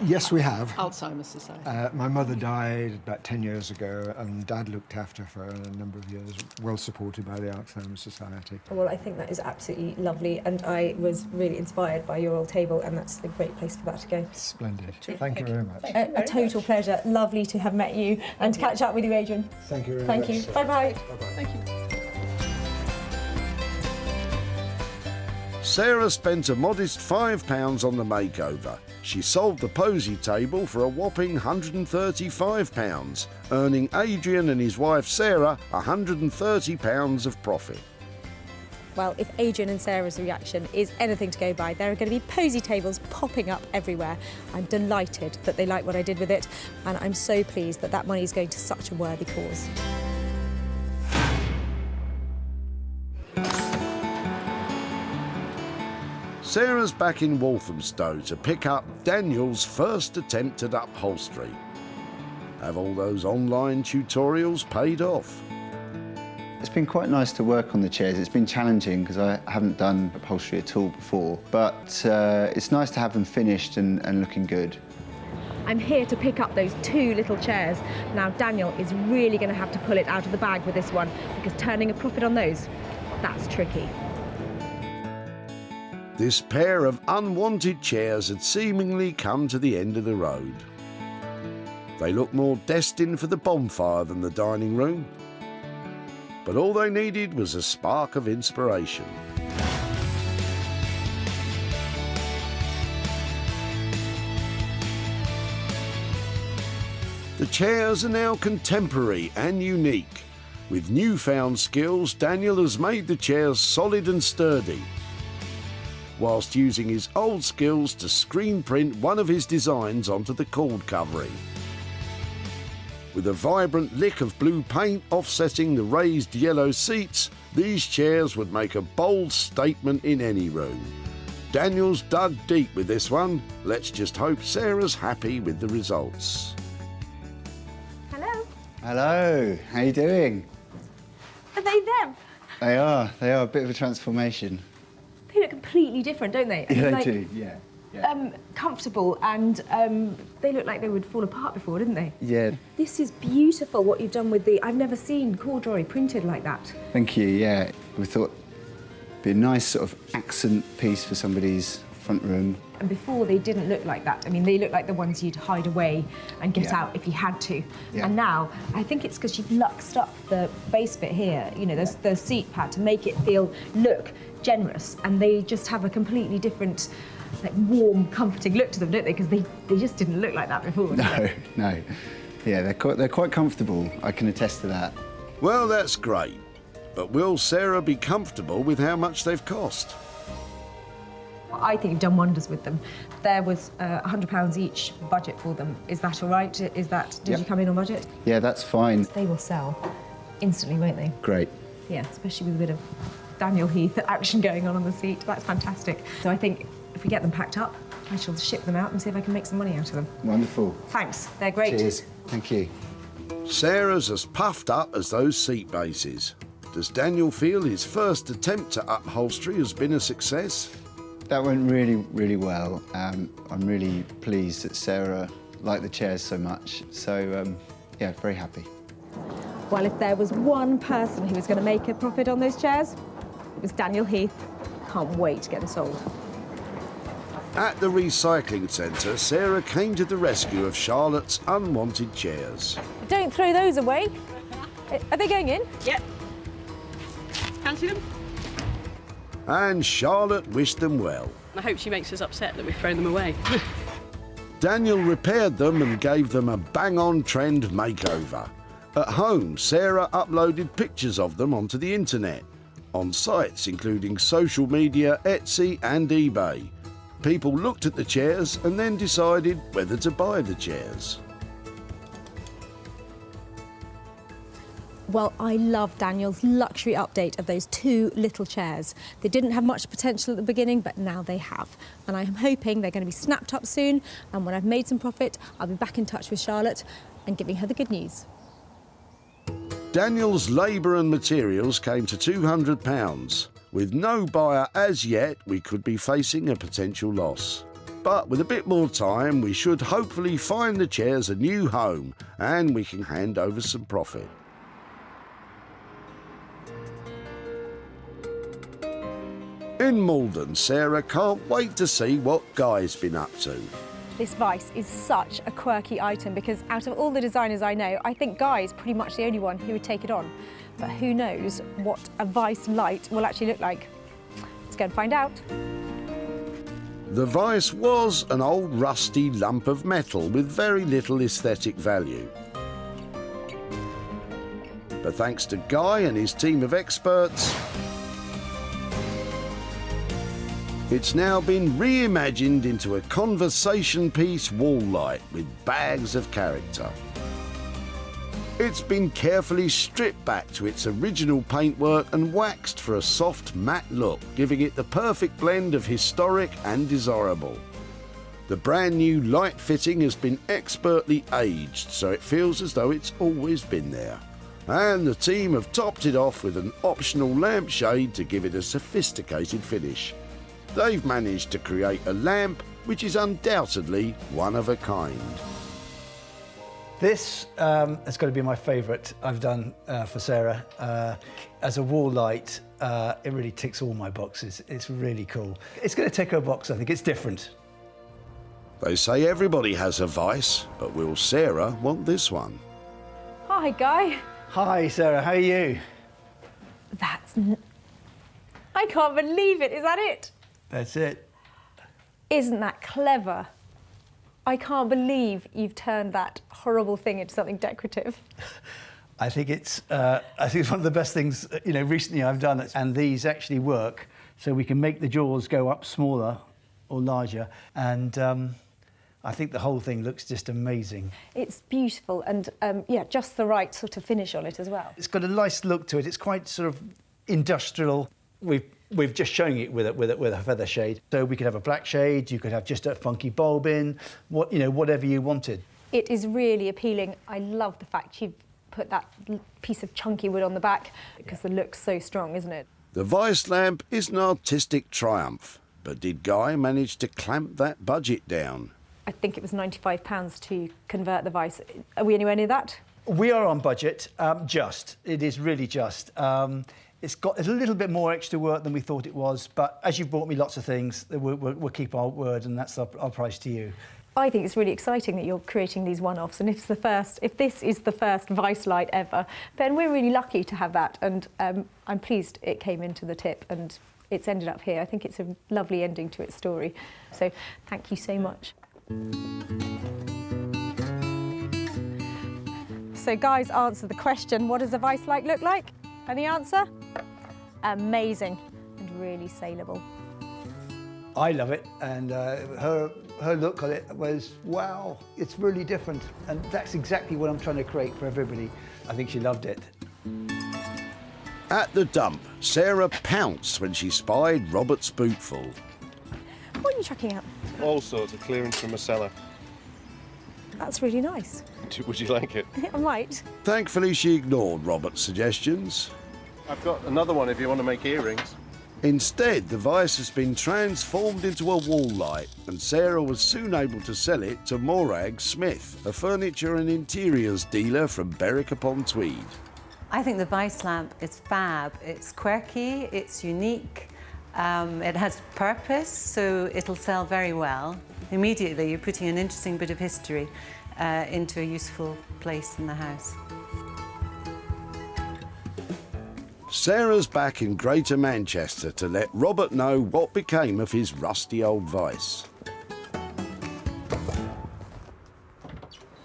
yes, we have. Alzheimer's Society. My mother died about 10 years ago, and Dad looked after her for a number of years, well supported by the Alzheimer Society. Well, I think that is absolutely lovely, and I was really inspired by your old table, and that's a great place for that to go. Splendid. Thank you very much. A total pleasure. Lovely to have met you and to catch up with you, Adrian. Thank you very much. Thank you. Bye-bye. Thank you. Sarah spent a modest £5 on the makeover. She sold the posy table for a whopping £135, earning Adrian and his wife Sarah £130 of profit. Well, if Adrian and Sarah's reaction is anything to go by, there are going to be posy tables popping up everywhere. I'm delighted that they like what I did with it, and I'm so pleased that that money is going to such a worthy cause. Sarah's back in Walthamstow to pick up Daniel's first attempt at upholstery. Have all those online tutorials paid off? It's been quite nice to work on the chairs. It's been challenging because I haven't done upholstery at all before, but it's nice to have them finished and looking good. I'm here to pick up those two little chairs. Now Daniel is really going to have to pull it out of the bag with this one because turning a profit on those, that's tricky. This pair of unwanted chairs had seemingly come to the end of the road. They look more destined for the bonfire than the dining room, but all they needed was a spark of inspiration. The chairs are now contemporary and unique. With newfound skills, Daniel has made the chairs solid and sturdy, whilst using his old skills to screen print one of his designs onto the cord covering. With a vibrant lick of blue paint offsetting the raised yellow seats, these chairs would make a bold statement in any room. Daniel's dug deep with this one. Let's just hope Sarah's happy with the results. Hello. Hello, how you doing? Are they them? They are a bit of a transformation. They look completely different, don't they? Yeah, Like, they do, yeah. comfortable, and they look like they would fall apart before, didn't they? Yeah, This is beautiful what you've done with the... I've never seen corduroy printed like that. thank you, yeah. We thought it'd be a nice sort of accent piece for somebody's front room. And before they didn't look like that. I mean, they look like the ones you'd hide away and get out if you had to. Yeah. And now, I think it's because you've luxed up the base bit here, you know, the seat pad to make it look generous, and they just have a completely different, like, warm, comforting look to them, don't they? Because they just didn't look like that before. No. Yeah, they're quite comfortable. I can attest to that. Well, that's great. But will Sarah be comfortable with how much they've cost? I think you've done wonders with them. There was £100 each budget for them. Is that all right? Did you come in on budget? Yeah, that's fine. They will sell instantly, won't they? Great. Yeah, especially with a bit of Daniel Heath action going on the seat. That's fantastic. So I think if we get them packed up I shall ship them out and see if I can make some money out of them. Wonderful. Thanks, they're great. Cheers. Thank you. Sarah's as puffed up as those seat bases. Does Daniel feel his first attempt at upholstery has been a success? That went really, really well. I'm really pleased that Sarah liked the chairs so much. So, yeah, very happy. Well, if there was one person who was going to make a profit on those chairs, it was Daniel Heath. Can't wait to get them sold. At the recycling centre, Sarah came to the rescue of Charlotte's unwanted chairs. Don't throw those away. Are they going in? Yep. Can't see them? And Charlotte wished them well. I hope she makes us upset that we've thrown them away. Daniel repaired them and gave them a bang-on trend makeover. At home, Sarah uploaded pictures of them onto the internet, on sites including social media, Etsy and eBay. People looked at the chairs and then decided whether to buy the chairs. Well, I love Daniel's luxury update of those two little chairs. They didn't have much potential at the beginning, but now they have. And I'm hoping they're going to be snapped up soon, and when I've made some profit, I'll be back in touch with Charlotte and giving her the good news. Daniel's labour and materials came to £200. With no buyer as yet, we could be facing a potential loss. But with a bit more time, we should hopefully find the chairs a new home and we can hand over some profit. In Malden, Sarah can't wait to see what Guy's been up to. This vise is such a quirky item because out of all the designers I know, I think Guy is pretty much the only one who would take it on. But who knows what a vise light will actually look like. Let's go and find out. The vise was an old rusty lump of metal with very little aesthetic value. But thanks to Guy and his team of experts, it's now been reimagined into a conversation piece wall light with bags of character. It's been carefully stripped back to its original paintwork and waxed for a soft matte look, giving it the perfect blend of historic and desirable. The brand new light fitting has been expertly aged, so it feels as though it's always been there. And the team have topped it off with an optional lampshade to give it a sophisticated finish. They've managed to create a lamp which is undoubtedly one of a kind. This has got to be my favourite I've done for Sarah. As a wall light, it really ticks all my boxes. It's really cool. It's going to tick her box, I think. It's different. They say everybody has a vice, but will Sarah want this one? Hi, Guy. Hi, Sarah. How are you? I can't believe it. Is that it? That's it. Isn't that clever? I can't believe you've turned that horrible thing into something decorative. I think it's one of the best things recently I've done. And these actually work, so we can make the jaws go up smaller or larger. And I think the whole thing looks just amazing. It's beautiful and yeah, just the right sort of finish on it as well. It's got a nice look to it. It's quite sort of industrial. We've just shown it with a feather shade. So we could have a black shade, you could have just a funky bulb in, whatever you wanted. It is really appealing. I love the fact you've put that piece of chunky wood on the back because the look's so strong, isn't it? The vice lamp is an artistic triumph, but did Guy manage to clamp that budget down? I think it was £95 to convert the vice. Are we anywhere near that? We are on budget, just. It is really just. It's got a little bit more extra work than we thought it was, but as you've bought me lots of things, we'll keep our word, and that's our price to you. I think it's really exciting that you're creating these one-offs, and if this is the first vice light ever, then we're really lucky to have that, and I'm pleased it came into the tip and it's ended up here. I think it's a lovely ending to its story. So thank you so much. So Guy's answered the question, what does a vice light look like? And the answer? Amazing and really saleable. I love it, and her look on it was, wow, it's really different. And that's exactly what I'm trying to create for everybody. I think she loved it. At the dump, Sarah pounced when she spied Robert's bootful. What are you chucking out? all sorts of clearance from a cellar. That's really nice. Would you like it? I might. Thankfully, she ignored Robert's suggestions. I've got another one if you want to make earrings. Instead, the vise has been transformed into a wall light, and Sarah was soon able to sell it to Morag Smith, a furniture and interiors dealer from Berwick-upon-Tweed. I think the vice lamp is fab. It's quirky, it's unique, it has purpose, so it'll sell very well. Immediately, you're putting an interesting bit of history into a useful place in the house. Sarah's back in Greater Manchester to let Robert know what became of his rusty old vice.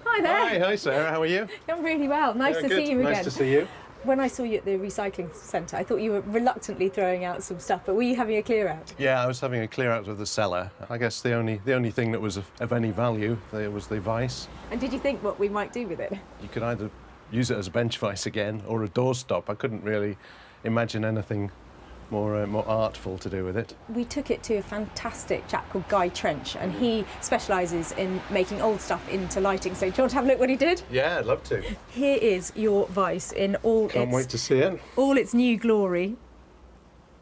Hi there. Hi Sarah, how are you? I'm really well. Nice to good. see you again. Nice to see you. When I saw you at the recycling centre, I thought you were reluctantly throwing out some stuff, but were you having a clear out? Yeah, I was having a clear out of the cellar. I guess the only thing that was of any value there was the vice. And did you think what we might do with it? You could either use it as a bench vice again or a doorstop. I couldn't really imagine anything more artful to do with it. We took it to a fantastic chap called Guy Trench, and he specialises in making old stuff into lighting. So do you want to have a look what he did? Yeah, I'd love to. Here is your vice in all Can't wait to see it. all its new glory.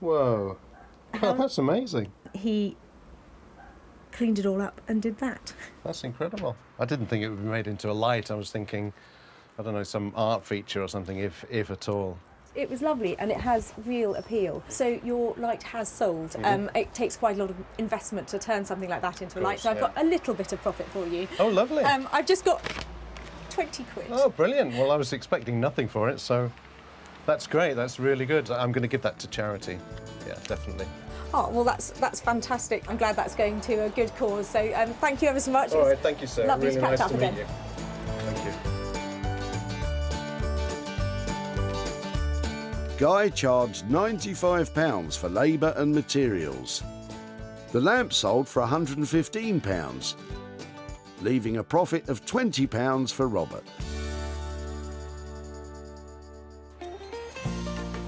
Whoa. Oh, that's amazing. He cleaned it all up and did that. That's incredible. I didn't think it would be made into a light. I was thinking, I don't know, some art feature or something, if at all. It was lovely and it has real appeal. So your light has sold. It takes quite a lot of investment to turn something like that into a light. So I've got a little bit of profit for you. Oh, lovely. I've just got 20 quid. Oh, brilliant. Well, I was expecting nothing for it, so that's great. That's really good. I'm going to give that to charity. Yeah, definitely. Oh, well, that's fantastic. I'm glad that's going to a good cause. So thank you ever so much. All right, thank you, sir. Lovely really to catch nice up to again. meet you. Thank you. Guy charged £95 for labour and materials. The lamp sold for £115, leaving a profit of £20 for Robert.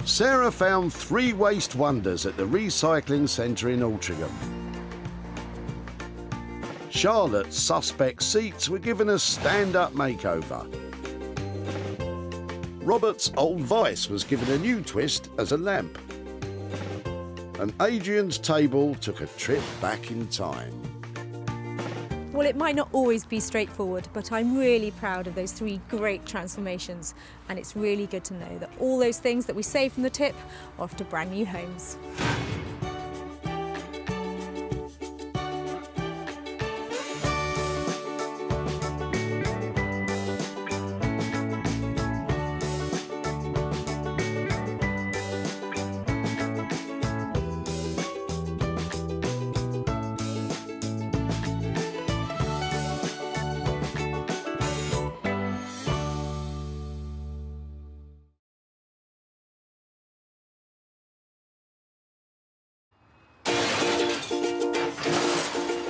Sarah found 3 waste wonders at the recycling centre in Altrincham. Charlotte's suspect seats were given a stand-up makeover. Robert's old vice was given a new twist as a lamp. And Adrian's table took a trip back in time. Well, it might not always be straightforward, but I'm really proud of those 3 great transformations. And it's really good to know that all those things that we saved from the tip are off to brand new homes.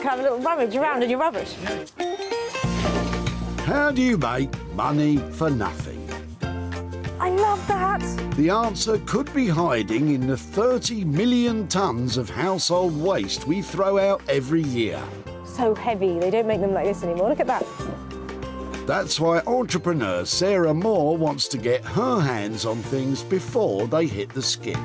Can I have a little rummage around in your rubbish? How do you make money for nothing? I love that. The answer could be hiding in the 30 million tonnes of household waste we throw out every year. So heavy, they don't make them like this anymore. Look at that. That's why entrepreneur Sarah Moore wants to get her hands on things before they hit the skip.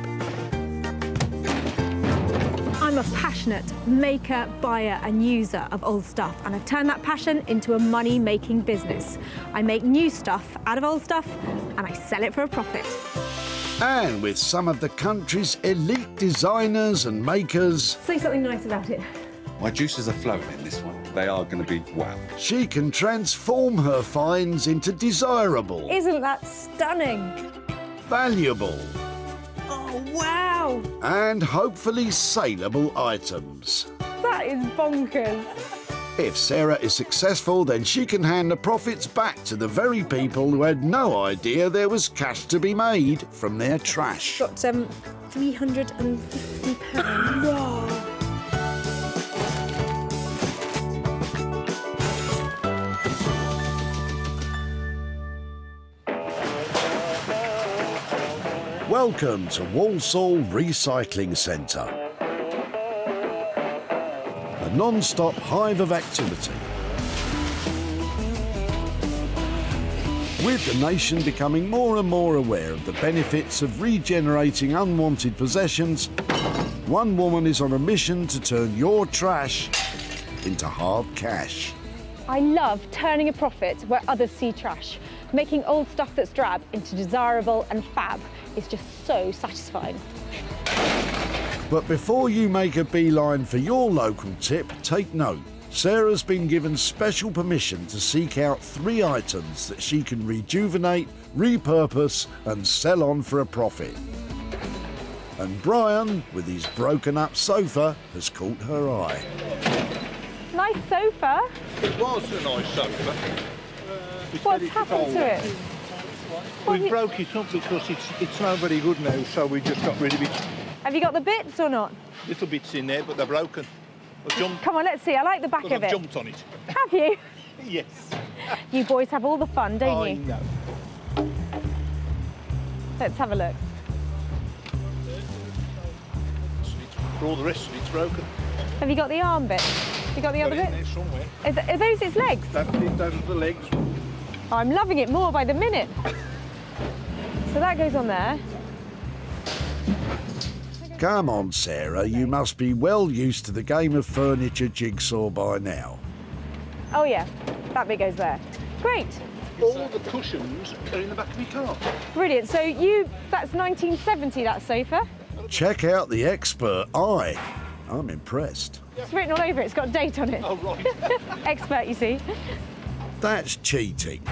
I'm a passionate maker, buyer and user of old stuff, and I've turned that passion into a money-making business. I make new stuff out of old stuff and I sell it for a profit. And with some of the country's elite designers and makers, Say something nice about it. My juices are flowing in this one. They are going to be wow. she can transform her finds into desirable, Isn't that stunning? valuable, Oh, wow! and hopefully saleable items. That is bonkers. If Sarah is successful, then she can hand the profits back to the very people who had no idea there was cash to be made from their trash. Got £350. Whoa. Welcome to Walsall Recycling Centre. A non-stop hive of activity. With the nation becoming more and more aware of the benefits of regenerating unwanted possessions, one woman is on a mission to turn your trash into hard cash. I love turning a profit where others see trash. Making old stuff that's drab into desirable and fab is just so satisfying. But before you make a beeline for your local tip, take note. Sarah's been given special permission to seek out 3 items that she can rejuvenate, repurpose and sell on for a profit. And Brian, with his broken up sofa, has caught her eye. Nice sofa. It was a nice sofa. What's happened to it? We broke it up because it's not very good now, so we just got rid of it. Have you got the bits or not? Little bits in there, but they're broken. Come on, let's see. I like the back of it. I've jumped on it. Have you? Yes. You boys have all the fun, don't you? I know. Let's have a look. For all the rest of it's broken. Have you got the arm bit? Have you got the other bit? There somewhere. Are those its legs? That's it, those are the legs. I'm loving it more by the minute. So that goes on there. Come on, Sarah, you must be well used to the game of furniture jigsaw by now. Oh yeah, that bit goes there. Great. All the cushions are in the back of your car. Brilliant. So that's 1970, that sofa. Check out the expert eye. I'm impressed. It's written all over it. It's got a date on it. Oh, right. Expert, you see. That's cheating.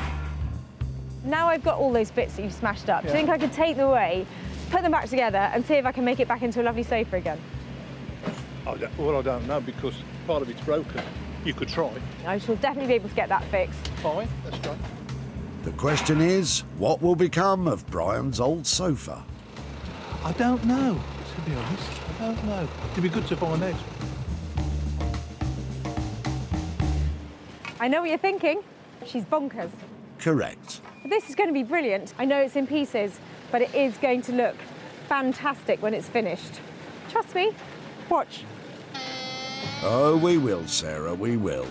Now I've got all those bits that you've smashed up. Do you think I could take them away, put them back together and see if I can make it back into a lovely sofa again? Well, I don't know, because part of it's broken. You could try. I shall definitely be able to get that fixed. Fine, that's great. The question is, what will become of Brian's old sofa? I don't know, to be honest. I don't know. It'd be good to find out. I know what you're thinking. She's bonkers. Correct. But this is going to be brilliant. I know it's in pieces, but it is going to look fantastic when it's finished. Trust me. Watch. Oh, we will, Sarah, we will.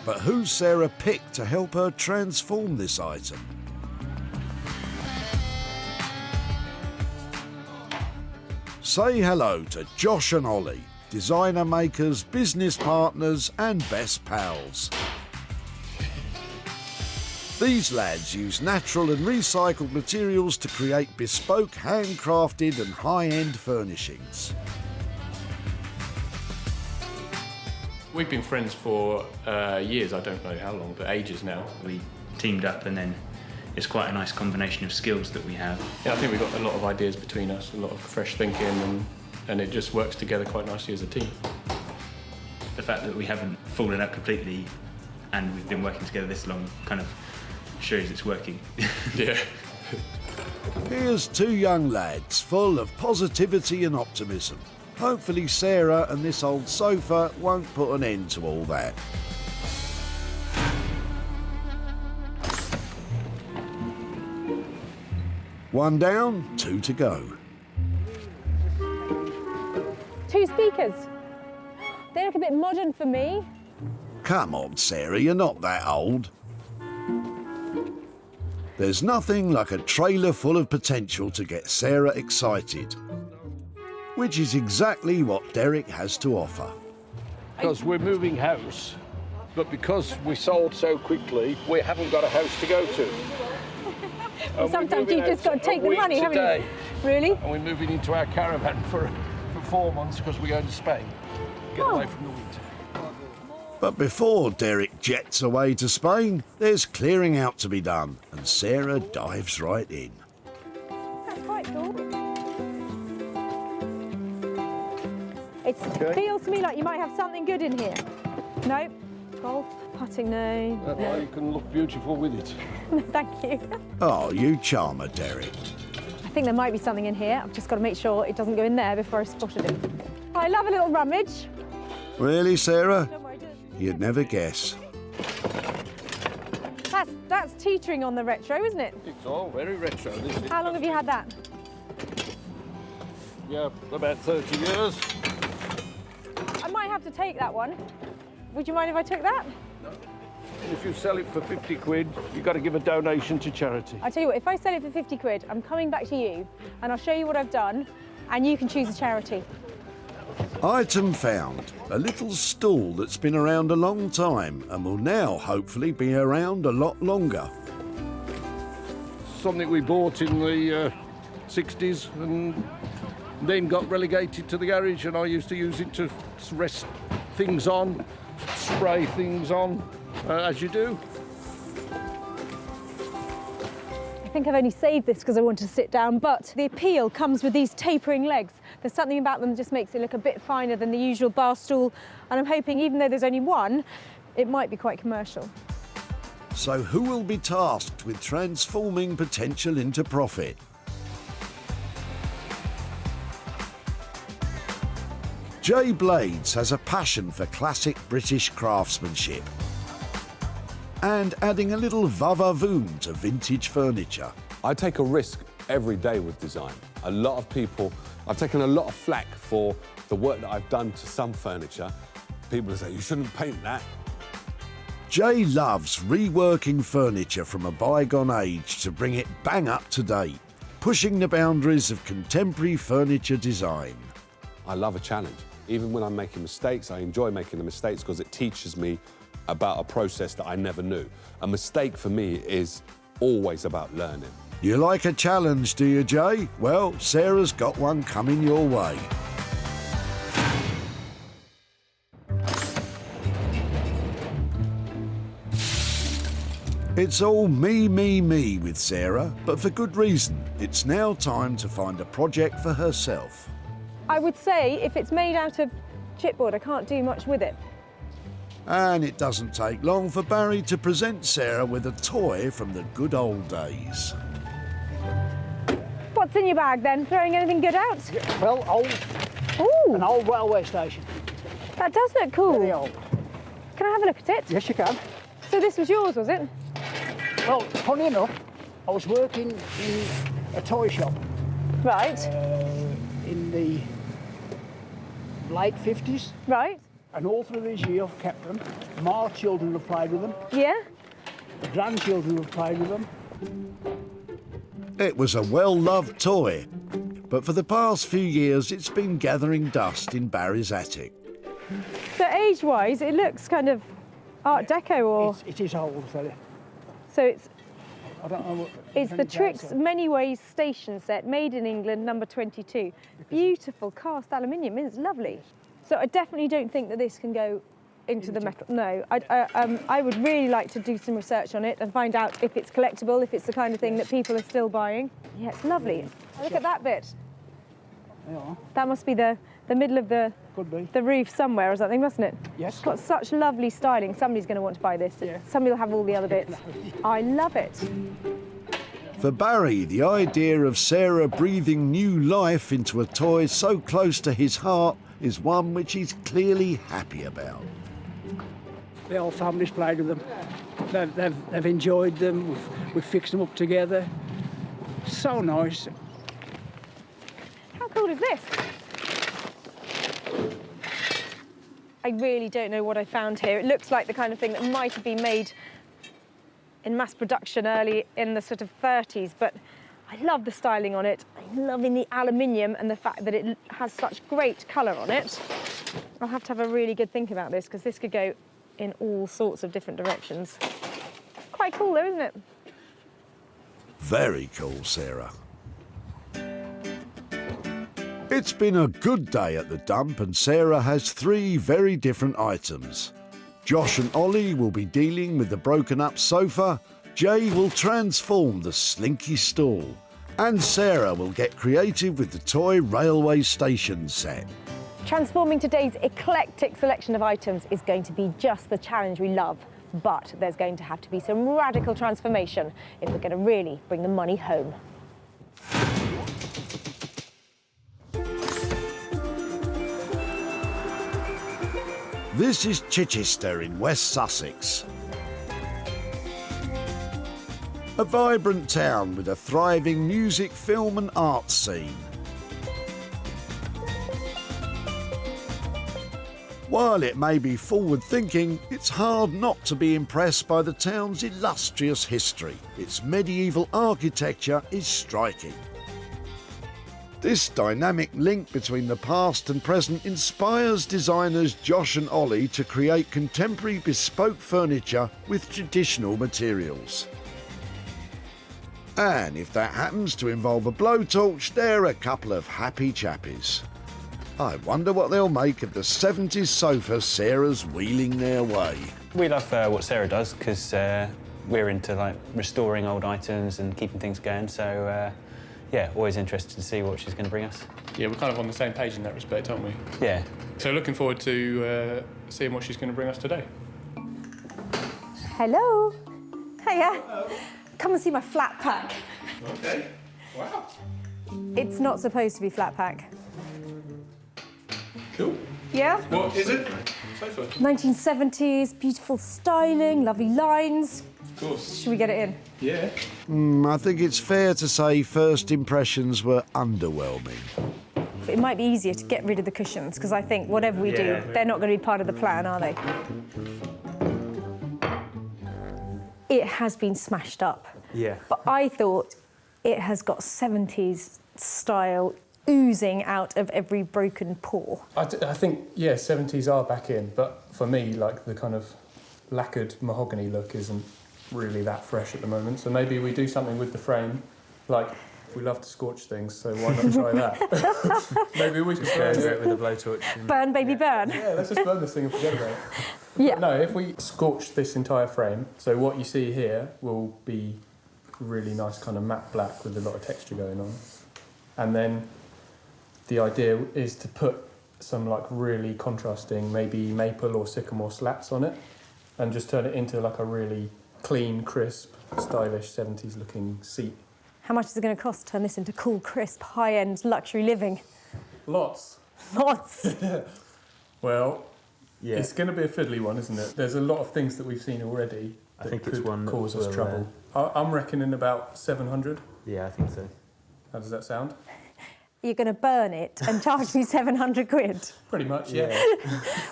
But who's Sarah picked to help her transform this item? Say hello to Josh and Ollie, designer makers, business partners and best pals. These lads use natural and recycled materials to create bespoke, handcrafted and high-end furnishings. We've been friends for years, I don't know how long, but ages now. We teamed up and then it's quite a nice combination of skills that we have. Yeah, I think we've got a lot of ideas between us, a lot of fresh thinking, and it just works together quite nicely as a team. The fact that we haven't fallen out completely and we've been working together this long kind of shows it's working. Yeah. Here's 2 young lads full of positivity and optimism. Hopefully Sarah and this old sofa won't put an end to all that. One down, 2 to go. 2 speakers. They look a bit modern for me. Come on, Sarah, you're not that old. There's nothing like a trailer full of potential to get Sarah excited, which is exactly what Derek has to offer. Because we're moving house, but because we sold so quickly, we haven't got a house to go to. Well, sometimes you've just got to take the money, haven't you? Really? And we're moving into our caravan for 4 months because we're going to Spain. Get away from the winter. But before Derek jets away to Spain, there's clearing out to be done, and Sarah dives right in. That's quite cool. It feels to me like you might have something good in here. No? Golf, putting, no. That's why you can look beautiful with it. Thank you. Oh, you charmer, Derek. I think there might be something in here. I've just got to make sure it doesn't go in there before I spotted it. I love a little rummage. Really, Sarah? You'd never guess. That's teetering on the retro, isn't it? It's all very retro, this is. How long have you had that? Yeah, about 30 years. to take that one. Would you mind if I took that? If you sell it for 50 quid, you've got to give a donation to charity. I tell you what, if I sell it for 50 quid, I'm coming back to you and I'll show you what I've done and you can choose a charity. Item found. A little stool that's been around a long time and will now hopefully be around a lot longer. Something we bought in the 60s and then got relegated to the garage, and I used to use it to rest things on, spray things on, as you do. I think I've only saved this because I wanted to sit down, but the appeal comes with these tapering legs. There's something about them that just makes it look a bit finer than the usual bar stool, and I'm hoping, even though there's only one, it might be quite commercial. So who will be tasked with transforming potential into profit? Jay Blades has a passion for classic British craftsmanship and adding a little va-va-voom to vintage furniture. I take a risk every day with design. A lot of people, I've taken a lot of flack for the work that I've done to some furniture. People say, you shouldn't paint that. Jay loves reworking furniture from a bygone age to bring it bang up to date, pushing the boundaries of contemporary furniture design. I love a challenge. Even when I'm making mistakes, I enjoy making the mistakes because it teaches me about a process that I never knew. A mistake for me is always about learning. You like a challenge, do you, Jay? Well, Sarah's got one coming your way. It's all me, me, me with Sarah, but for good reason. It's now time to find a project for herself. I would say if it's made out of chipboard, I can't do much with it. And it doesn't take long for Barry to present Sarah with a toy from the good old days. What's in your bag then? Throwing anything good out? Well, an old railway station. That does look cool. Very old. Can I have a look at it? Yes, you can. So this was yours, was it? Well, funny enough, I was working in a toy shop. Right. In the late 50s. Right. And all through this year I've kept them. My children have played with them. Yeah? The grandchildren have played with them. It was a well-loved toy, but for the past few years it's been gathering dust in Barry's attic. So age-wise, it looks kind of Art Deco or... It is old, fella. So it's... I don't know what... It's the Tricks Many Ways station set, made in England, number 22. Beautiful cast aluminium, it's lovely. So I definitely don't think that this can go into the metal. No, I would really like to do some research on it and find out if it's collectible, if it's the kind of thing that people are still buying. Yeah, it's lovely. Look at that bit. Yeah. That must be the middle of the roof somewhere or something, mustn't it? Yes. It's got such lovely styling. Somebody's going to want to buy this. Yeah. Somebody will have all the other bits. I love it. For Barry, the idea of Sarah breathing new life into a toy so close to his heart is one which he's clearly happy about. The whole family's played with them. They've enjoyed them. We've fixed them up together. So nice. How cool is this? I really don't know what I found here. It looks like the kind of thing that might have been made in mass production early in the sort of 30s, but I love the styling on it. I'm loving the aluminium and the fact that it has such great colour on it. I'll have to have a really good think about this because this could go in all sorts of different directions. Quite cool though, isn't it? Very cool, Sarah. It's been a good day at the dump and Sarah has 3 very different items. Josh and Ollie will be dealing with the broken up sofa, Jay will transform the slinky stool, and Sarah will get creative with the toy railway station set. Transforming today's eclectic selection of items is going to be just the challenge we love, but there's going to have to be some radical transformation if we're going to really bring the money home. This is Chichester in West Sussex. A vibrant town with a thriving music, film and arts scene. While it may be forward-thinking, it's hard not to be impressed by the town's illustrious history. Its medieval architecture is striking. This dynamic link between the past and present inspires designers Josh and Ollie to create contemporary bespoke furniture with traditional materials. And if that happens to involve a blowtorch, they're a couple of happy chappies. I wonder what they'll make of the 70s sofa Sarah's wheeling their way. We love what Sarah does because we're into like restoring old items and keeping things going. So yeah, always interested to see what she's going to bring us. Yeah, we're kind of on the same page in that respect, aren't we? Yeah. So looking forward to seeing what she's going to bring us today. Hello. Hiya. Come and see my flat pack. Okay. Wow. It's not supposed to be flat pack. Cool. Yeah? What is it? Sofa. 1970s, beautiful styling, lovely lines. Of course. Should we get it in? Yeah. I think it's fair to say first impressions were underwhelming. It might be easier to get rid of the cushions because I think whatever we do, they're not going to be part of the plan, are they? It has been smashed up. Yeah. But I thought it has got 70s style oozing out of every broken pore. I think, yeah, 70s are back in, but for me, like, the kind of lacquered mahogany look isn't really that fresh at the moment, so maybe we do something with the frame. Like, we love to scorch things, so why not try that? Maybe we should burn it with a blowtorch. Burn, baby, burn. Yeah, let's just burn this thing and forget about it. Yeah. But no, if we scorch this entire frame, so what you see here will be really nice kind of matte black with a lot of texture going on. And then the idea is to put some like really contrasting, maybe maple or sycamore slats on it and just turn it into like a really clean, crisp, stylish 70s looking seat. How much is it going to cost to turn this into cool, crisp, high-end luxury living? Lots. Lots. Well, it's going to be a fiddly one, isn't it? There's a lot of things that we've seen already that I think could it's one that cause us will, trouble. I'm reckoning about 700. Yeah, I think so. How does that sound? You're going to burn it and charge me 700 quid? Pretty much, yeah.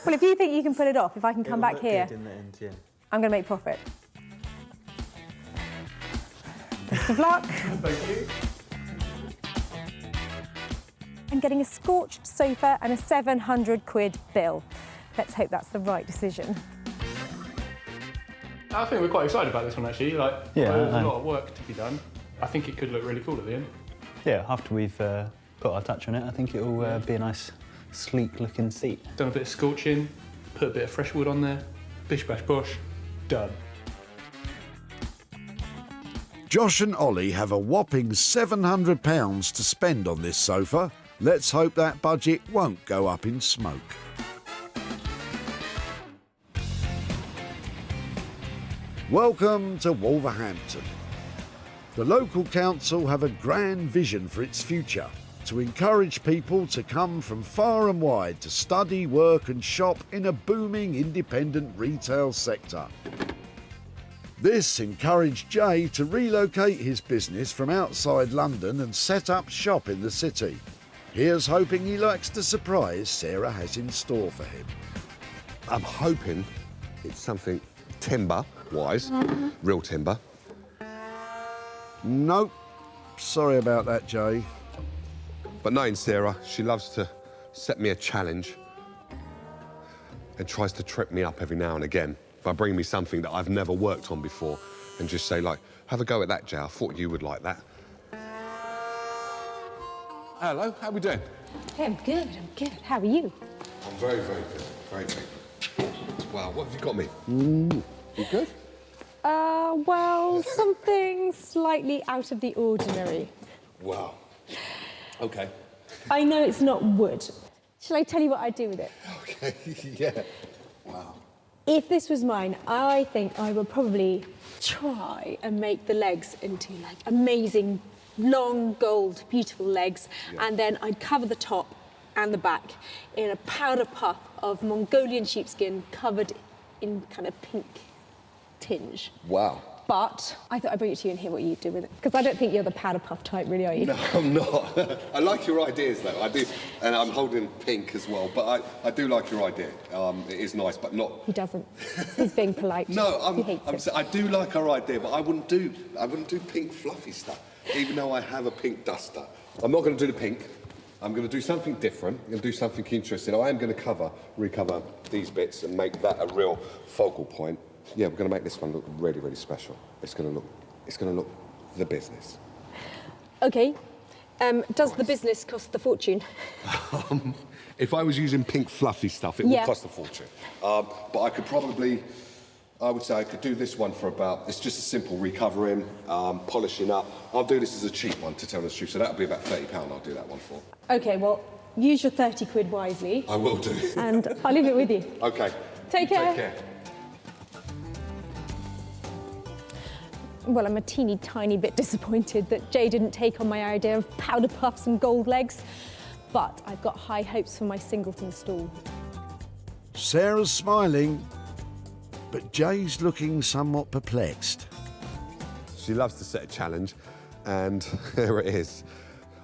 Well, if you think you can pull it off, if I can come back here, Good in the end, yeah. I'm going to make profit. Best of luck. Thank you. I'm getting a scorched sofa and a 700 quid bill. Let's hope that's the right decision. I think we're quite excited about this one, actually. Like, Yeah, there's a I- lot of work to be done. I think it could look really cool at the end. Yeah, after we've put our touch on it, I think it will be a nice, sleek-looking seat. Done a bit of scorching, put a bit of fresh wood on there, bish bash bosh, done. Josh and Ollie have a whopping £700 to spend on this sofa. Let's hope that budget won't go up in smoke. Welcome to Wolverhampton. The local council have a grand vision for its future, to encourage people to come from far and wide to study, work and shop in a booming independent retail sector. This encouraged Jay to relocate his business from outside London and set up shop in the city. Here's hoping he likes the surprise Sarah has in store for him. I'm hoping it's something timber-wise, real timber. Nope. Sorry about that, Jay. But knowing Sarah, she loves to set me a challenge and tries to trip me up every now and again by bringing me something that I've never worked on before and just say, like, have a go at that, Jay. I thought you would like that. Hello, how we doing? Hey, I'm good. How are you? I'm very, very good. Very, very good. Wow, what have you got me? You good? Well, something slightly out of the ordinary. Wow. Okay. I know it's not wood. Shall I tell you what I'd do with it? Okay, yeah. Wow. If this was mine, I think I would probably try and make the legs into like amazing, long, gold, beautiful legs, and then I'd cover the top and the back in a powder puff of Mongolian sheepskin covered in kind of pink tinge. Wow. but I thought I'd bring it to you and hear what you do with it. Because I don't think you're the powder puff type, really, are you? No, I'm not. I like your ideas, though. I do, and I'm holding pink as well. But I do like your idea. It is nice, but not. He doesn't. He's being polite. No, he hates it. I do like our idea, but I wouldn't do pink fluffy stuff, even though I have a pink duster. I'm not going to do the pink. I'm going to do something different. I'm going to do something interesting. I am going to recover these bits and make that a real focal point. Yeah, we're going to make this one look really, really special. It's going to look the business. Okay. Does the business cost the fortune? If I was using pink fluffy stuff, it would cost a fortune. But I could probably, I would say I could do this one for about, it's just a simple recovering, polishing up. I'll do this as a cheap one, to tell the truth, so that'll be about £30 I'll do that one for. Okay, well, use your 30 quid wisely. I will do. And I'll leave it with you. Okay. Take care. Take care. Well, I'm a teeny tiny bit disappointed that Jay didn't take on my idea of powder puffs and gold legs, but I've got high hopes for my singleton stall. Sarah's smiling, but Jay's looking somewhat perplexed. She loves to set a challenge, and there it is.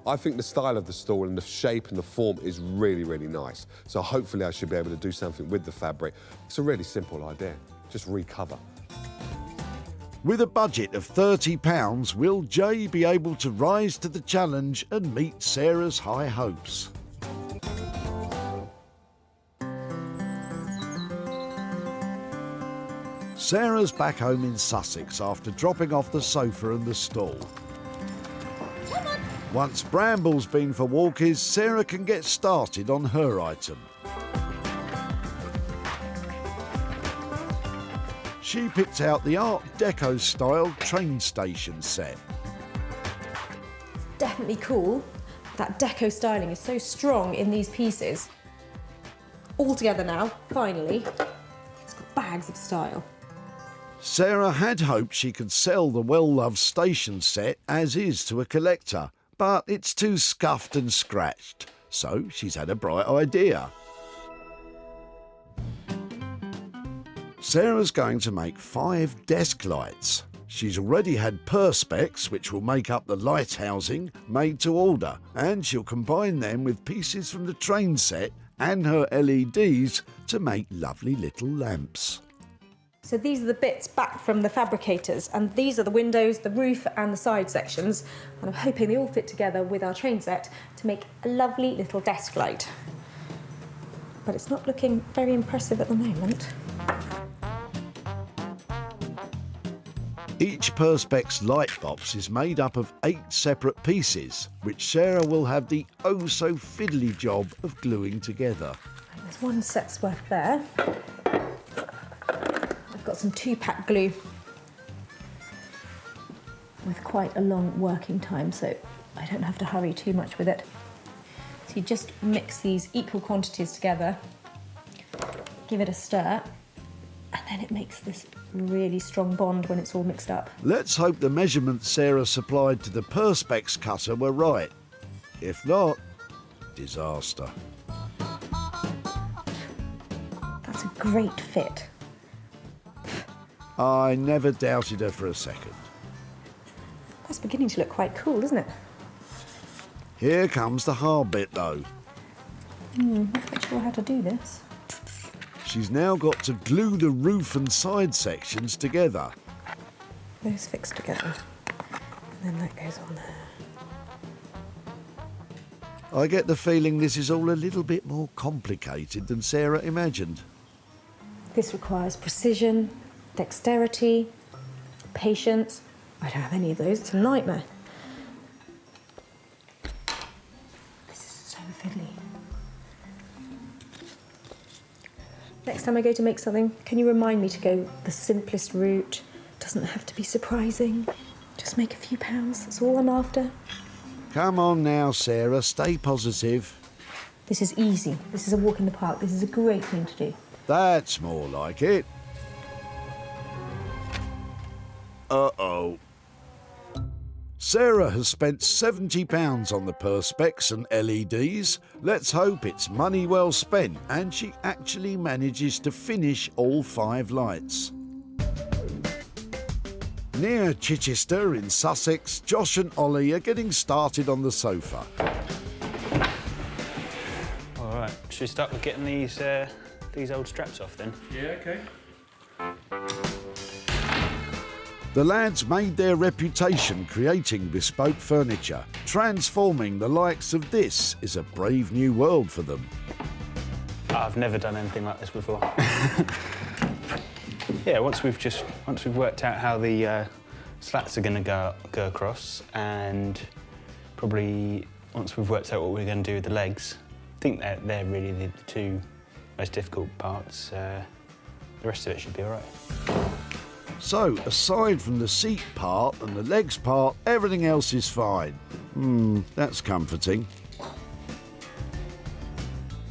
I think the style of the stall and the shape and the form is really, really nice. So hopefully I should be able to do something with the fabric. It's a really simple idea, just recover. With a budget of £30, will Jay be able to rise to the challenge and meet Sarah's high hopes? Sarah's back home in Sussex after dropping off the sofa and the stall. Once Bramble's been for walkies, Sarah can get started on her item. She picked out the Art Deco style train station set. Definitely cool. That deco styling is so strong in these pieces. All together now, finally. It's got bags of style. Sarah had hoped she could sell the well-loved station set as is to a collector, but it's too scuffed and scratched, so she's had a bright idea. Sarah's going to make 5 desk lights. She's already had perspex, which will make up the light housing, made to order, and she'll combine them with pieces from the train set and her LEDs to make lovely little lamps. So these are the bits back from the fabricators, and these are the windows, the roof and the side sections, and I'm hoping they all fit together with our train set to make a lovely little desk light. But it's not looking very impressive at the moment. Each perspex light box is made up of 8 separate pieces, which Sarah will have the oh-so-fiddly job of gluing together. There's one set's worth there. I've got some 2-pack glue with quite a long working time, so I don't have to hurry too much with it. So you just mix these equal quantities together, give it a stir, and then it makes this really strong bond when it's all mixed up. Let's hope the measurements Sarah supplied to the perspex cutter were right. If not, disaster. That's a great fit. I never doubted her for a second. That's beginning to look quite cool, isn't it? Here comes the hard bit though. Not quite sure how to do this. She's now got to glue the roof and side sections together. Those fix together, and then that goes on there. I get the feeling this is all a little bit more complicated than Sarah imagined. This requires precision, dexterity, patience. I don't have any of those, it's a nightmare. This is so fiddly. Next time I go to make something, can you remind me to go the simplest route? Doesn't have to be surprising. Just make a few pounds, that's all I'm after. Come on now, Sarah, stay positive. This is easy. This is a walk in the park. This is a great thing to do. That's more like it. Uh-oh. Sarah has spent £70 on the perspex and LEDs. Let's hope it's money well spent and she actually manages to finish all 5 lights. Near Chichester in Sussex, Josh and Ollie are getting started on the sofa. All right, should we start with getting these old straps off then? Yeah, okay. The lads made their reputation creating bespoke furniture. Transforming the likes of this is a brave new world for them. I've never done anything like this before. Yeah, once we've worked out how the slats are going to go across, and probably once we've worked out what we're going to do with the legs, I think they're really the two most difficult parts. The rest of it should be all right. So, aside from the seat part and the legs part, everything else is fine. That's comforting.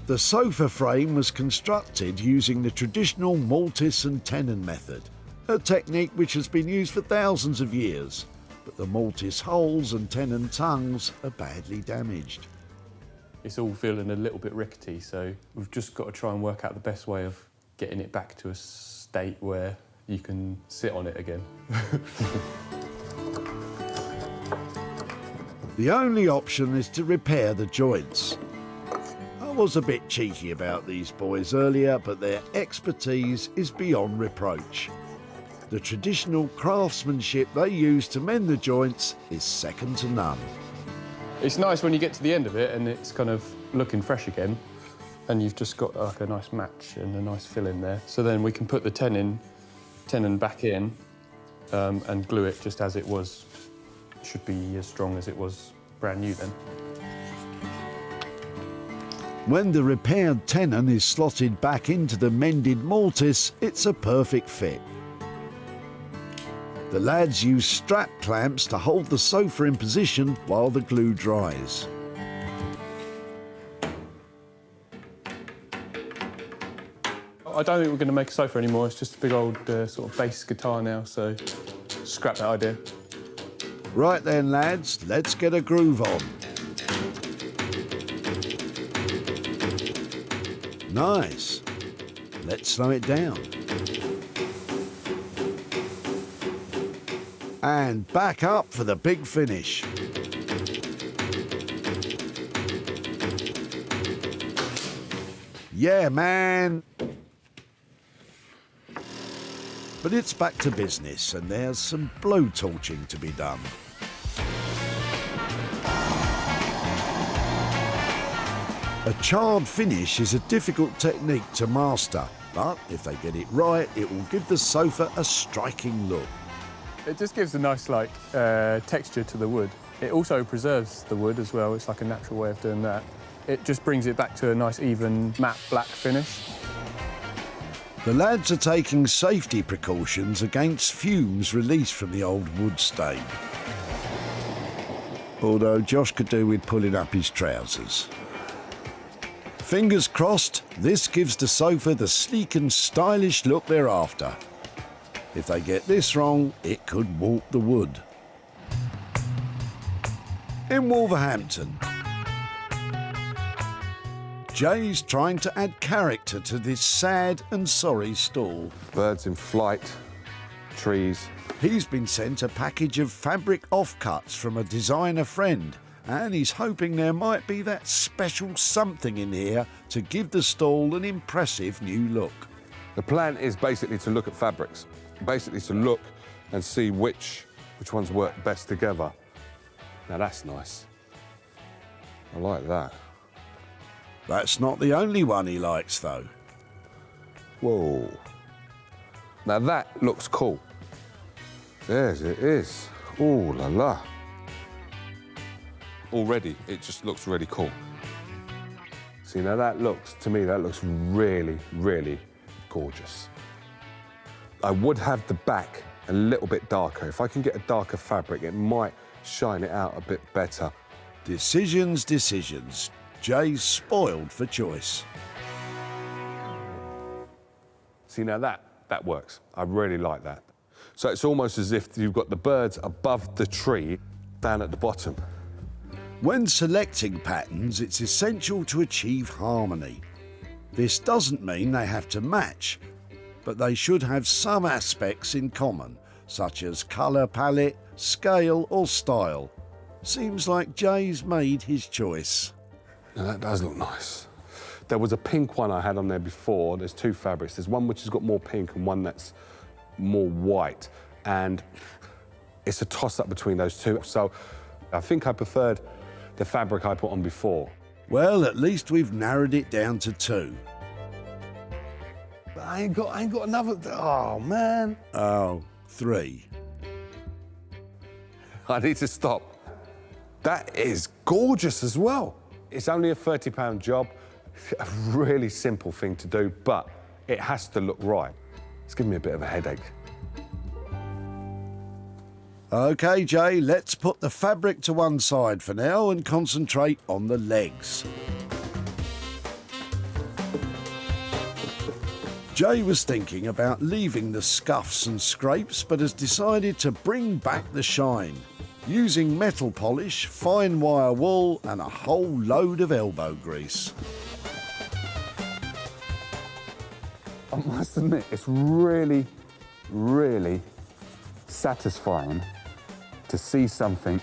The sofa frame was constructed using the traditional mortise and tenon method, a technique which has been used for thousands of years, but the mortise holes and tenon tongues are badly damaged. It's all feeling a little bit rickety, so we've just got to try and work out the best way of getting it back to a state where you can sit on it again. The only option is to repair the joints. I was a bit cheeky about these boys earlier, but their expertise is beyond reproach. The traditional craftsmanship they use to mend the joints is second to none. It's nice when you get to the end of it and it's kind of looking fresh again, and you've just got like a nice match and a nice fill in there. So then we can put the tenon back in and glue it just as it was. It should be as strong as it was brand new then. When the repaired tenon is slotted back into the mended mortise, it's a perfect fit. The lads use strap clamps to hold the sofa in position while the glue dries. I don't think we're going to make a sofa anymore. It's just a big old sort of bass guitar now, so scrap that idea. Right then, lads, let's get a groove on. Nice. Let's slow it down. And back up for the big finish. Yeah, man. But it's back to business, and there's some blowtorching to be done. A charred finish is a difficult technique to master, but if they get it right, it will give the sofa a striking look. It just gives a nice texture to the wood. It also preserves the wood as well. It's like a natural way of doing that. It just brings it back to a nice even matte black finish. The lads are taking safety precautions against fumes released from the old wood stain. Although Josh could do with pulling up his trousers. Fingers crossed, this gives the sofa the sleek and stylish look they're after. If they get this wrong, it could warp the wood. In Wolverhampton, Jay's trying to add character to this sad and sorry stall. Birds in flight, trees. He's been sent a package of fabric offcuts from a designer friend, and he's hoping there might be that special something in here to give the stall an impressive new look. The plan is basically to look at fabrics, basically to look and see which ones work best together. Now that's nice. I like that. That's not the only one he likes, though. Whoa. Now that looks cool. Yes, it is. Ooh la la. Already, it just looks really cool. See, now to me, that looks really, really gorgeous. I would have the back a little bit darker. If I can get a darker fabric, it might shine it out a bit better. Decisions, decisions. Jay's spoiled for choice. See, now that works. I really like that. So it's almost as if you've got the birds above the tree, down at the bottom. When selecting patterns, it's essential to achieve harmony. This doesn't mean they have to match, but they should have some aspects in common, such as colour palette, scale or style. Seems like Jay's made his choice. Now that does look nice. There was a pink one I had on there before. There's two fabrics. There's one which has got more pink and one that's more white. And it's a toss-up between those two. So I think I preferred the fabric I put on before. Well, at least we've narrowed it down to 2. But I ain't got another. Oh, man. Oh, 3. I need to stop. That is gorgeous as well. It's only a £30 job. A really simple thing to do, but it has to look right. It's giving me a bit of a headache. OK, Jay, let's put the fabric to one side for now and concentrate on the legs. Jay was thinking about leaving the scuffs and scrapes, but has decided to bring back the shine, using metal polish, fine wire wool and a whole load of elbow grease. I must admit, it's really, really satisfying to see something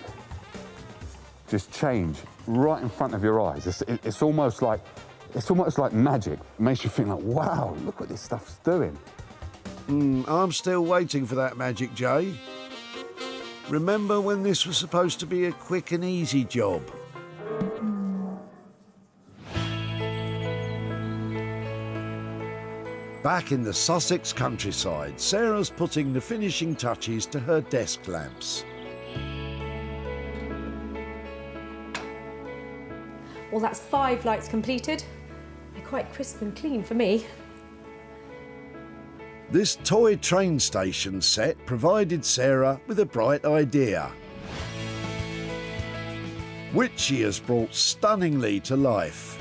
just change right in front of your eyes. It's almost like magic. It makes you think like, wow, look what this stuff's doing. I'm still waiting for that magic, Jay. Remember when this was supposed to be a quick and easy job? Back in the Sussex countryside, Sarah's putting the finishing touches to her desk lamps. Well, that's 5 lights completed. They're quite crisp and clean for me. This toy train station set provided Sarah with a bright idea, which she has brought stunningly to life.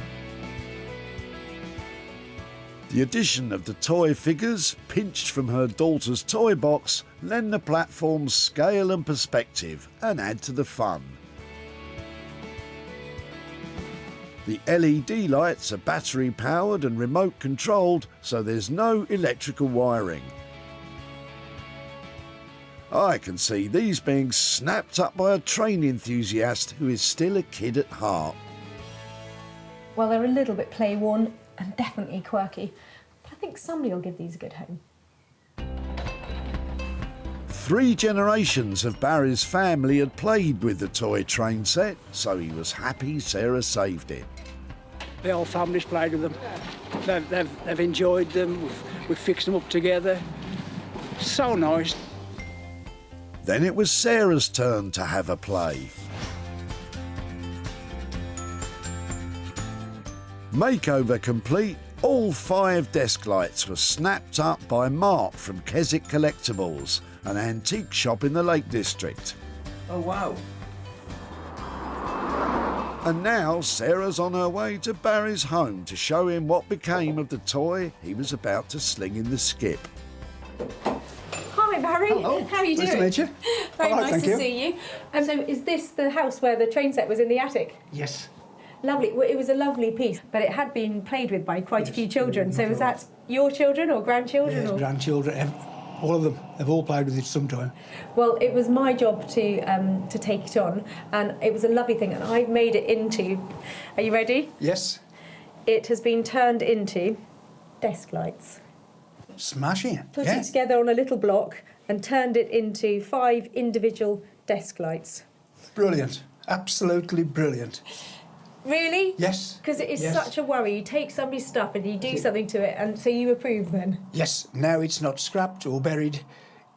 The addition of the toy figures, pinched from her daughter's toy box, lend the platform's scale and perspective and add to the fun. The LED lights are battery powered and remote controlled, so there's no electrical wiring. I can see these being snapped up by a train enthusiast who is still a kid at heart. Well, they're a little bit play-worn and definitely quirky, but I think somebody will give these a good home. 3 generations of Barry's family had played with the toy train set, so he was happy Sarah saved it. The whole family's played with them. They've enjoyed them. We've fixed them up together. So nice. Then it was Sarah's turn to have a play. Makeover complete, all 5 desk lights were snapped up by Mark from Keswick Collectibles, an antique shop in the Lake District. Oh, wow. And now Sarah's on her way to Barry's home to show him what became of the toy he was about to sling in the skip. Hi, Barry. Hello. How are you doing? Nice to meet you. Very Hello, nice thank to you. see you. So is this the house where the train set was in the attic? Yes. Lovely. Well, it was a lovely piece, but it had been played with by quite a few children. So was that your children or grandchildren? Yes, or? grandchildren, all of them. They've all played with it sometime. Well, it was my job to take it on, and it was a lovely thing, and I've made it into... Are you ready? Yes. It has been turned into desk lights. Smashing. Put it together on a little block and turned it into 5 individual desk lights. Brilliant. Absolutely brilliant. Really? Yes. Because it is Yes. such a worry. You take somebody's stuff and you do something to it, and so you approve then? Yes. Now it's not scrapped or buried.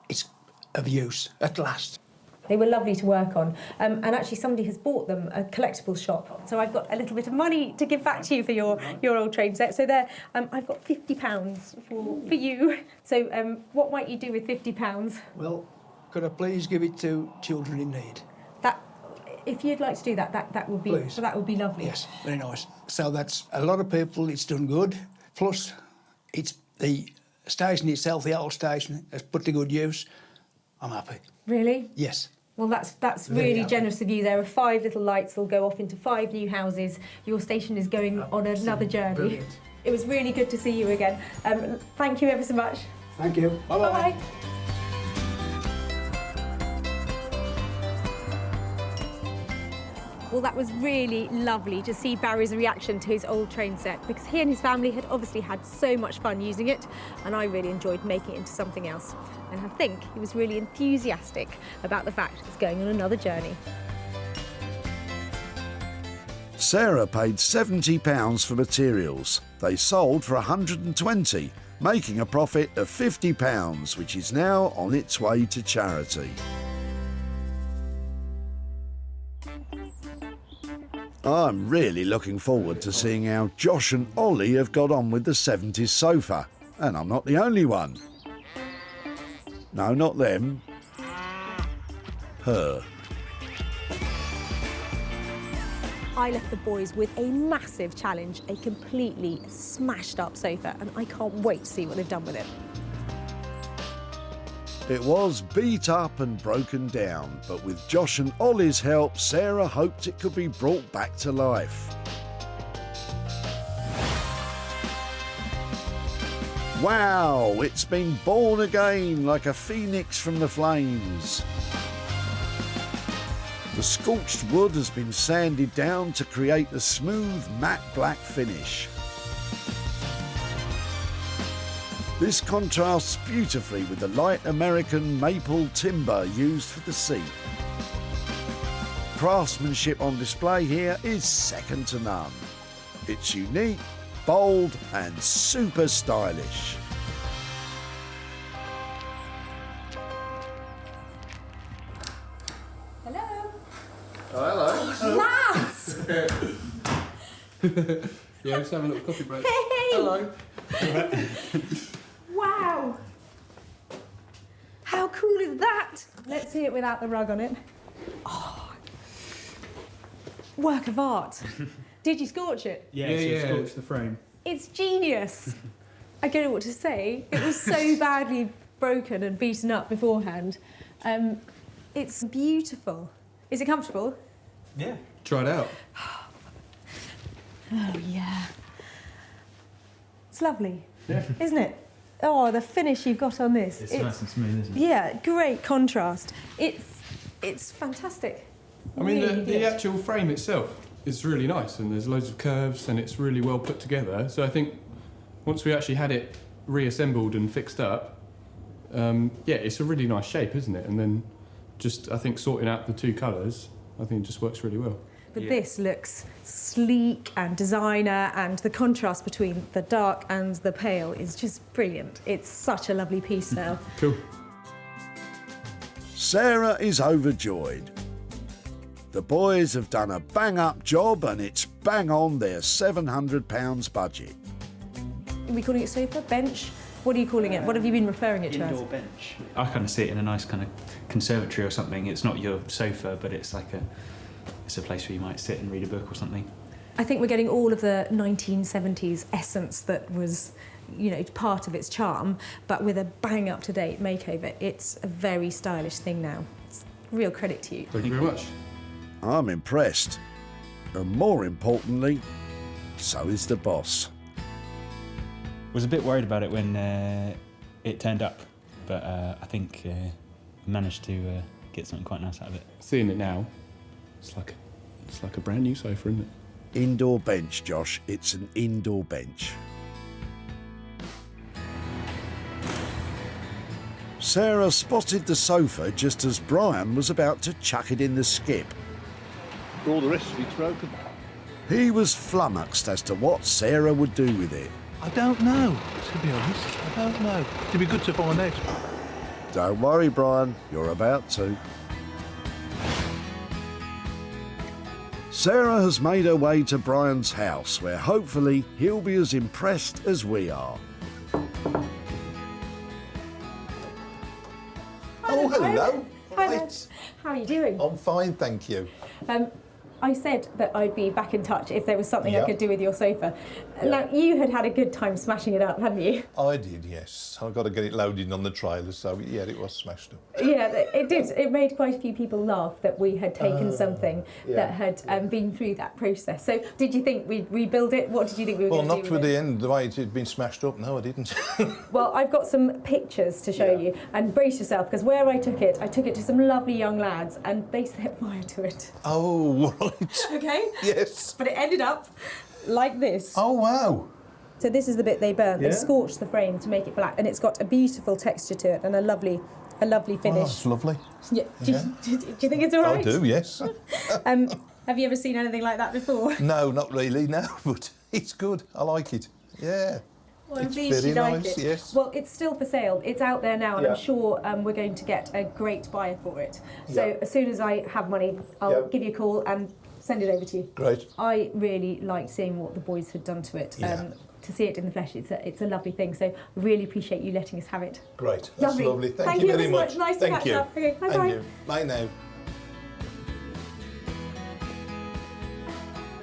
It's of use at last. They were lovely to work on. And actually somebody has bought them, a collectibles shop. So I've got a little bit of money to give back to you for your old train set. So there, I've got £50 for you. So what might you do with £50? Well, could I please give it to children in need? If you'd like to do that, that would be Please. that would be lovely. Yes, very nice. So that's a lot of people, it's done good. Plus, it's the station itself, the old station, has put to good use. I'm happy. Really? Yes. Well, that's Very really happy. generous of you. There are 5 little lights that'll go off into 5 new houses. Your station is going on another journey. Brilliant. It was really good to see you again. Thank you ever so much. Thank you. Bye-bye. Bye-bye. Well, that was really lovely to see Barry's reaction to his old train set, because he and his family had obviously had so much fun using it, and I really enjoyed making it into something else. And I think he was really enthusiastic about the fact it's going on another journey. Sarah paid £70 for materials. They sold for £120, making a profit of £50, which is now on its way to charity. I'm really looking forward to seeing how Josh and Ollie have got on with the 70s sofa. And I'm not the only one. No, not them. Her. I left the boys with a massive challenge, a completely smashed up sofa, and I can't wait to see what they've done with it. It was beat up and broken down, but with Josh and Ollie's help, Sarah hoped it could be brought back to life. Wow, it's been born again like a phoenix from the flames. The scorched wood has been sanded down to create the smooth matte black finish. This contrasts beautifully with the light American maple timber used for the seat. Craftsmanship on display here is second to none. It's unique, bold and super stylish. Oh, hello. Lads! Yeah, let's have a little coffee break. Hey! Hello. Wow! How cool is that? Let's see it without the rug on it. Oh, work of art. Did you scorch it? Yeah. Scorch the frame. It's genius. I don't know what to say. It was so badly broken and beaten up beforehand. It's beautiful. Is it comfortable? Yeah. Try it out. Oh, yeah. It's lovely. Yeah. Isn't it? Oh, the finish you've got on this. It's nice and smooth, isn't it? Yeah, great contrast. It's fantastic. I mean, Really the good. actual frame itself is really nice, and there's loads of curves, and it's really well put together. So I think once we actually had it reassembled and fixed up, yeah, it's a really nice shape, isn't it? And then just, I think, sorting out the two colours, I think it just works really well. But this looks sleek and designer, and the contrast between the dark and the pale is just brilliant. It's such a lovely piece now. Cool. Sarah is overjoyed. The boys have done a bang-up job and it's bang on their £700 budget. Are we calling it sofa? Bench? What are you calling it? What have you been referring it to as? Indoor bench. I kind of see it in a nice kind of conservatory or something. It's not your sofa, but it's like it's a place where you might sit and read a book or something. I think we're getting all of the 1970s essence that was, you know, part of its charm, but with a bang up-to-date makeover. It's a very stylish thing now. It's real credit to you. Thank you very much. I'm impressed. And more importantly, so is the boss. Was a bit worried about it when it turned up, but I think we managed to get something quite nice out of it. Seeing it now, it's like a brand new sofa, isn't it? Indoor bench, Josh. It's an indoor bench. Sarah spotted the sofa just as Brian was about to chuck it in the skip. All the rest of it's broken. He was flummoxed as to what Sarah would do with it. I don't know, to be honest. I don't know. It'd be good to find out. Don't worry, Brian, you're about to. Sarah has made her way to Brian's house, where hopefully he'll be as impressed as we are. Oh, hello. Hi there. Right. How are you doing? I'm fine, thank you. I said that I'd be back in touch if there was something I Yeah. could do with your sofa. Yeah. Now, you had a good time smashing it up, hadn't you? I did, yes. I've got to get it loaded on the trailer, so yeah, it was smashed up. Yeah, it did. It made quite a few people laugh that we had taken something yeah. that had been through that process. So, did you think we'd rebuild it? What did you think we were Well, going to not do with with the it? end, the way it had been smashed up. No, I didn't. Well, I've got some pictures to show you, and brace yourself, because where I took it to some lovely young lads, and they set fire to it. Oh, right. right. Okay. Yes. But it ended up like this. Oh, wow. So this is the bit they burnt. Yeah. They scorched the frame to make it black, and it's got a beautiful texture to it and a lovely Oh, finish. that's lovely. Yeah. Do you think it's all right? I do, yes. Have you ever seen anything like that before? No, not really, no, but it's good. I like it. Yeah. Well, I'm It's pleased you very like nice, it. yes. Well, it's still for sale. It's out there now, and Yeah. I'm sure we're going to get a great buyer for it. So Yeah. as soon as I have money, I'll Yeah. give you a call and send it over to you. Great. I really liked seeing what the boys had done to it. Yeah. To see it in the flesh, it's a lovely thing. So I really appreciate you letting us have it. Great. That's lovely. Thank you very much. Nice Thank to catch you. up. Okay, bye And bye. you. Bye now.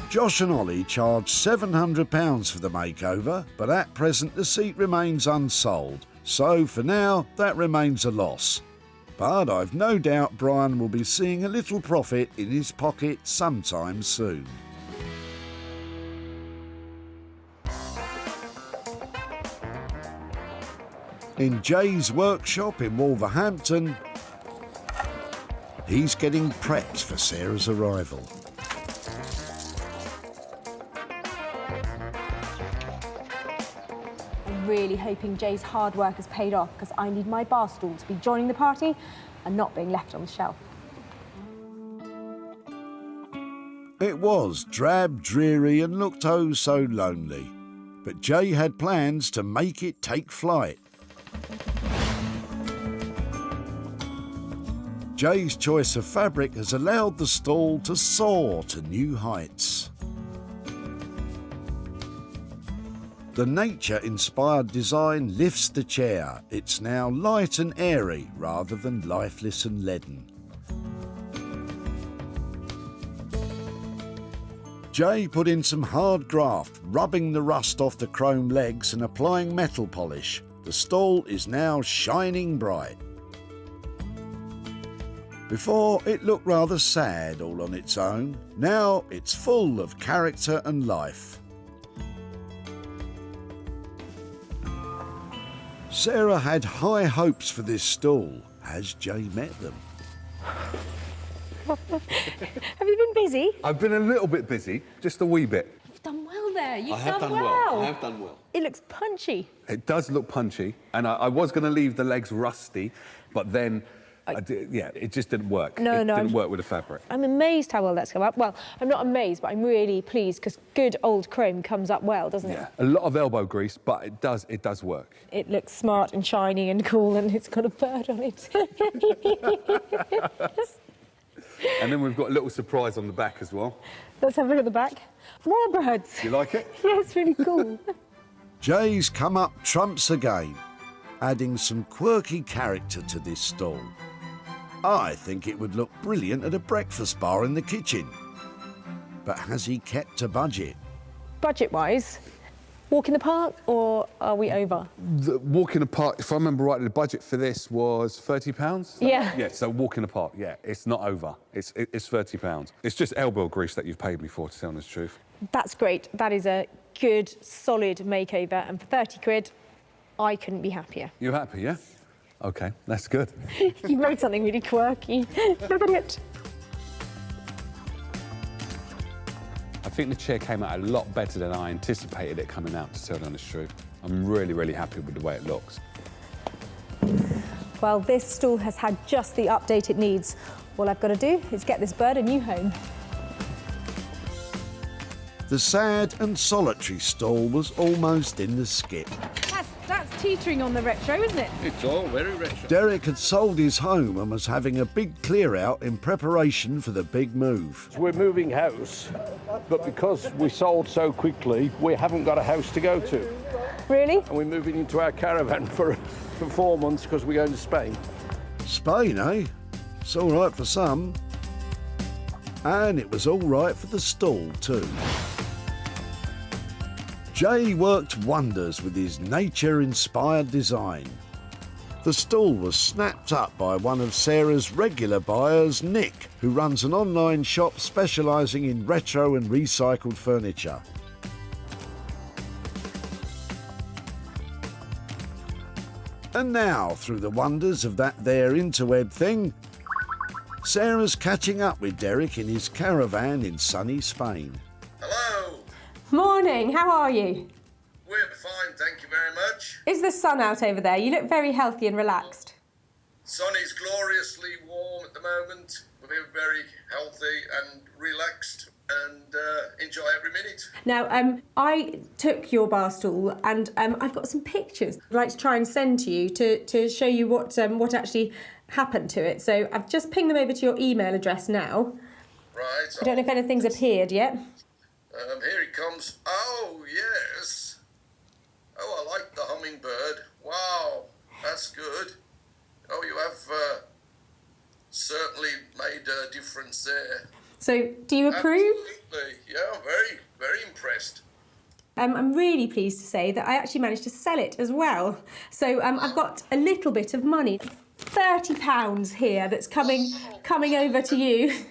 Josh and Ollie charged £700 for the makeover, but at present the seat remains unsold. So for now, that remains a loss. But I've no doubt Brian will be seeing a little profit in his pocket sometime soon. In Jay's workshop in Wolverhampton, he's getting prepped for Sarah's arrival. I'm really hoping Jay's hard work has paid off, because I need my bar stool to be joining the party and not being left on the shelf. It was drab, dreary and looked oh so lonely. But Jay had plans to make it take flight. Jay's choice of fabric has allowed the stall to soar to new heights. The nature-inspired design lifts the chair. It's now light and airy rather than lifeless and leaden. Jay put in some hard graft, rubbing the rust off the chrome legs and applying metal polish. The stall is now shining bright. Before, it looked rather sad all on its own. Now it's full of character and life. Sarah had high hopes for this stall. Has Jay met them? Have you been busy? I've been a little bit busy, just a wee bit. You've done well there. You've I have done well. I have done well. It looks punchy. It does look punchy, and I was going to leave the legs rusty, but then, it just didn't work. It didn't work with the fabric. I'm amazed how well that's come up. Well, I'm not amazed, but I'm really pleased, because good old chrome comes up well, doesn't it? A lot of elbow grease, but it does work. It looks smart and shiny and cool, and it's got a bird on it. And then we've got a little surprise on the back as well. Let's have a look at the back. More birds. You like it? Yeah, it's really cool. Jay's come up trumps again, adding some quirky character to this stall. I think it would look brilliant at a breakfast bar in the kitchen. But has he kept a budget? Budget-wise, walk in the park, or are we over? The walk in the park, if I remember rightly, the budget for this was £30. Yeah. Yeah, so walk in the park, yeah, it's not over. It's £30. It's just elbow grease that you've paid me for, to tell the truth. That's great. That is a good, solid makeover, and for 30 quid, I couldn't be happier. You happy, yeah? OK, that's good. You wrote something really quirky. Look at it. I think the chair came out a lot better than I anticipated it coming out, to tell the honest truth. I'm really, really happy with the way it looks. Well, this stall has had just the update it needs. All I've got to do is get this bird a new home. The sad and solitary stall was almost in the skip. That's teetering on the retro, isn't it? It's all very retro. Derek had sold his home and was having a big clear out in preparation for the big move. We're moving house, but because we sold so quickly, we haven't got a house to go to. Really? And we're moving into our caravan for 4 months because we're going to Spain. Spain, eh? It's all right for some. And it was all right for the stall too. Jay worked wonders with his nature-inspired design. The stall was snapped up by one of Sarah's regular buyers, Nick, who runs an online shop specialising in retro and recycled furniture. And now, through the wonders of that there interweb thing, Sarah's catching up with Derek in his caravan in sunny Spain. Morning, how are you? We're fine, thank you very much. Is the sun out over there? You look very healthy and relaxed. Sun is gloriously warm at the moment. We're very healthy and relaxed and enjoy every minute. Now, I took your bar stool and I've got some pictures I'd like to try and send to you to show you what actually happened to it. So I've just pinged them over to your email address now. Right. I don't know if anything's appeared yet. Here it comes. Oh, yes. Oh, I like the hummingbird. Wow, that's good. Oh, you have certainly made a difference there. So, do you approve? Absolutely. Yeah, I'm very, very impressed. I'm really pleased to say that I actually managed to sell it as well. So I've got a little bit of money, £30 here, that's coming over to you.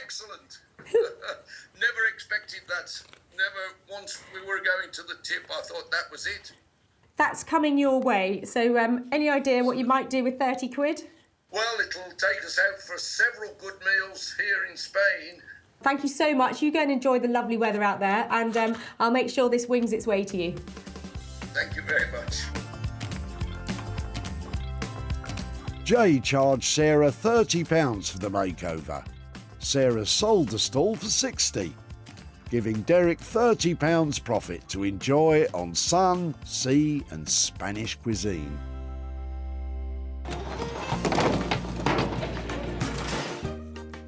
Excellent. Never expected that. Never. Once we were going to the tip, I thought that was it. That's coming your way. So any idea what you might do with 30 quid? Well, it'll take us out for several good meals here in Spain. Thank you so much. You go and enjoy the lovely weather out there, and I'll make sure this wings its way to you. Thank you very much. Jay charged Sarah £30 for the makeover. Sarah sold the stall for £60, giving Derek £30 profit to enjoy on sun, sea and Spanish cuisine.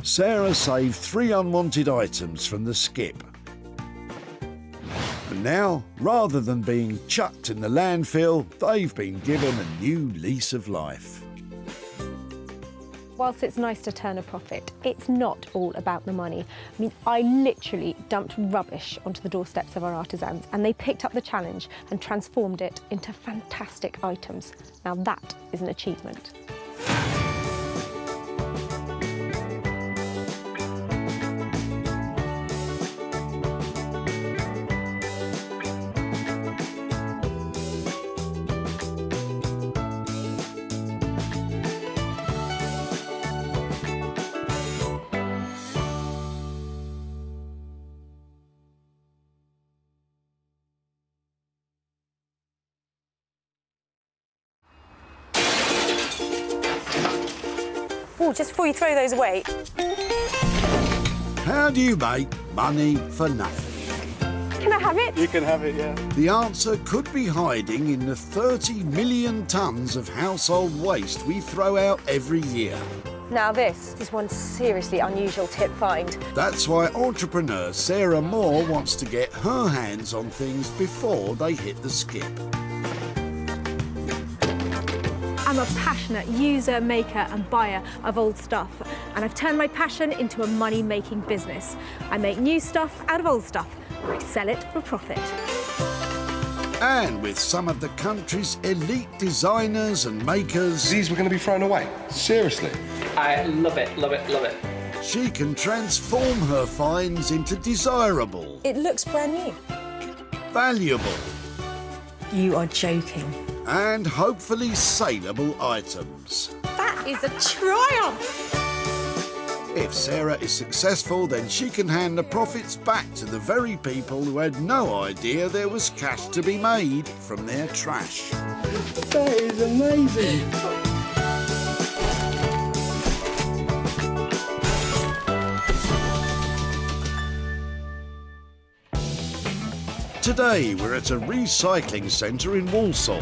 Sarah saved 3 unwanted items from the skip. And now, rather than being chucked in the landfill, they've been given a new lease of life. Whilst it's nice to turn a profit, it's not all about the money. I mean, I literally dumped rubbish onto the doorsteps of our artisans and they picked up the challenge and transformed it into fantastic items. Now that is an achievement. Oh, just before you throw those away. How do you make money for nothing? Can I have it? You can have it, yeah. The answer could be hiding in the 30 million tonnes of household waste we throw out every year. Now this is one seriously unusual tip find. That's why entrepreneur Sarah Moore wants to get her hands on things before they hit the skip. I'm a passionate user, maker and buyer of old stuff, and I've turned my passion into a money-making business. I make new stuff out of old stuff, and I sell it for profit. And with some of the country's elite designers and makers... These were going to be thrown away? Seriously? I love it, love it, love it. She can transform her finds into desirable... It looks brand new. Valuable... You are joking. And hopefully saleable items. That is a triumph! If Sarah is successful, then she can hand the profits back to the very people who had no idea there was cash to be made from their trash. That is amazing! Today we're at a recycling centre in Walsall,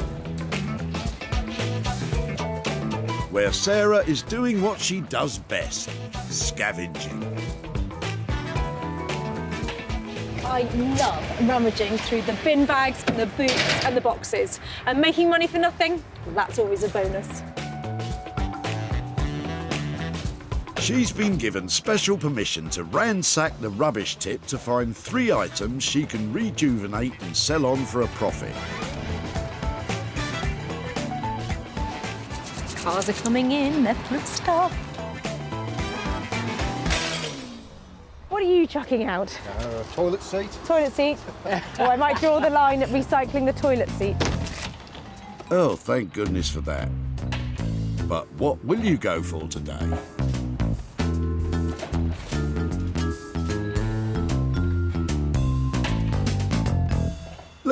where Sarah is doing what she does best, scavenging. I love rummaging through the bin bags and the boots and the boxes. And making money for nothing, well, that's always a bonus. She's been given special permission to ransack the rubbish tip to find 3 items she can rejuvenate and sell on for a profit. Cars are coming in, they're full of stuff. What are you chucking out? Toilet seat. Toilet seat? Or I might draw the line at recycling the toilet seat. Oh, thank goodness for that. But what will you go for today?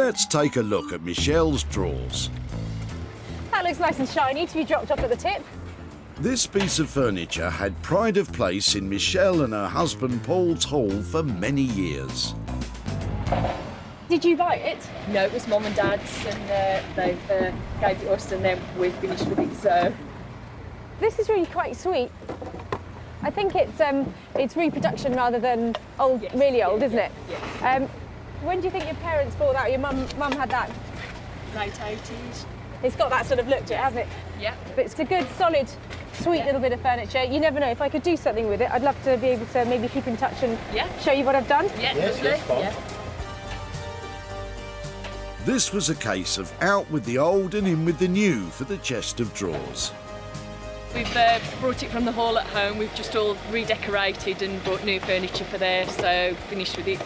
Let's take a look at Michelle's drawers. That looks nice and shiny to be dropped off at the tip. This piece of furniture had pride of place in Michelle and her husband Paul's hall for many years. Did you buy it? No, it was Mum and Dad's, and they've gave it us, and then we've finished with it. So this is really quite sweet. I think it's reproduction rather than old, really old, isn't it? Yeah. When do you think your parents bought that? Your mum had that? Late 80s. It's got that sort of look to it, hasn't it? Yeah. But it's a good, solid, sweet little bit of furniture. You never know. If I could do something with it, I'd love to be able to maybe keep in touch and show you what I've done. Yeah, lovely. This was a case of out with the old and in with the new for the chest of drawers. We've brought it from the hall at home. We've just all redecorated and bought new furniture for there, so finished with it.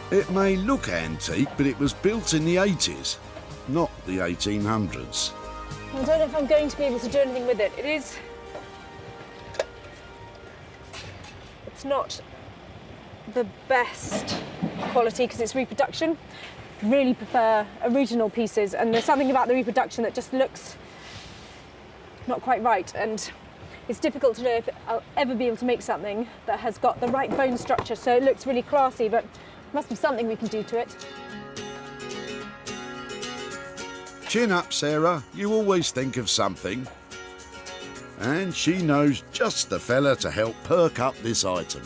It may look antique, but it was built in the 80s, not the 1800s. I don't know if I'm going to be able to do anything with it. It's not the best quality because it's reproduction. Really prefer original pieces, and there's something about the reproduction that just looks not quite right, and it's difficult to know if I'll ever be able to make something that has got the right bone structure so it looks really classy, but there must be something we can do to it. Chin up, Sarah. You always think of something. And she knows just the fella to help perk up this item.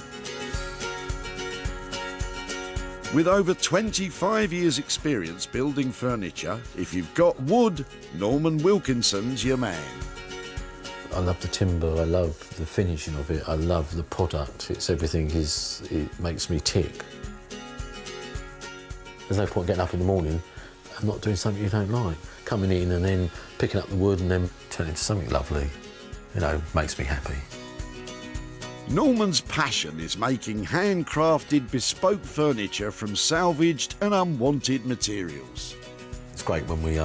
With over 25 years' experience building furniture, if you've got wood, Norman Wilkinson's your man. I love the timber, I love the finishing of it, I love the product. It makes me tick. There's no point getting up in the morning and not doing something you don't like. Coming in and then picking up the wood and then turning into something lovely, makes me happy. Norman's passion is making handcrafted bespoke furniture from salvaged and unwanted materials. It's great when we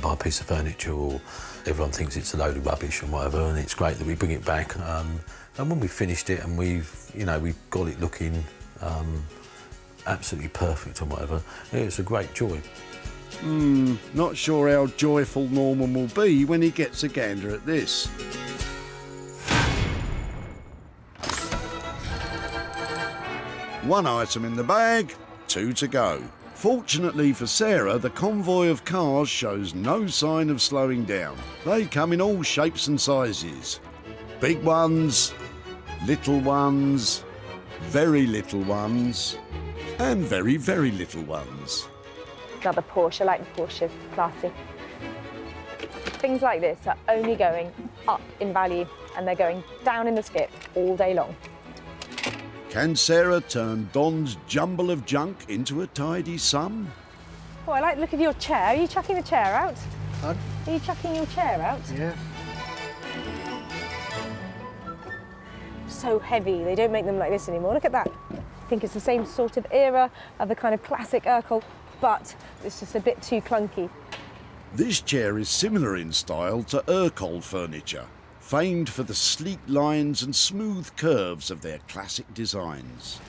buy a piece of furniture or everyone thinks it's a load of rubbish and whatever, and it's great that we bring it back. And when we've finished it and we've got it looking absolutely perfect and whatever, it's a great joy. Not sure how joyful Norman will be when he gets a gander at this. One item in the bag, 2 to go. Fortunately for Sarah, the convoy of cars shows no sign of slowing down. They come in all shapes and sizes. Big ones, little ones, very little ones, and very, very little ones. Another Porsche, I like the Porsche, classy. Things like this are only going up in value and they're going down in the skip all day long. Can Sarah turn Don's jumble of junk into a tidy sum? Oh, I like the look of your chair. Are you chucking the chair out? Huh? Are you chucking your chair out? Yeah. So heavy, they don't make them like this anymore. Look at that. I think it's the same sort of era of the kind of classic Urkel, but it's just a bit too clunky. This chair is similar in style to Urkel furniture, famed for the sleek lines and smooth curves of their classic designs.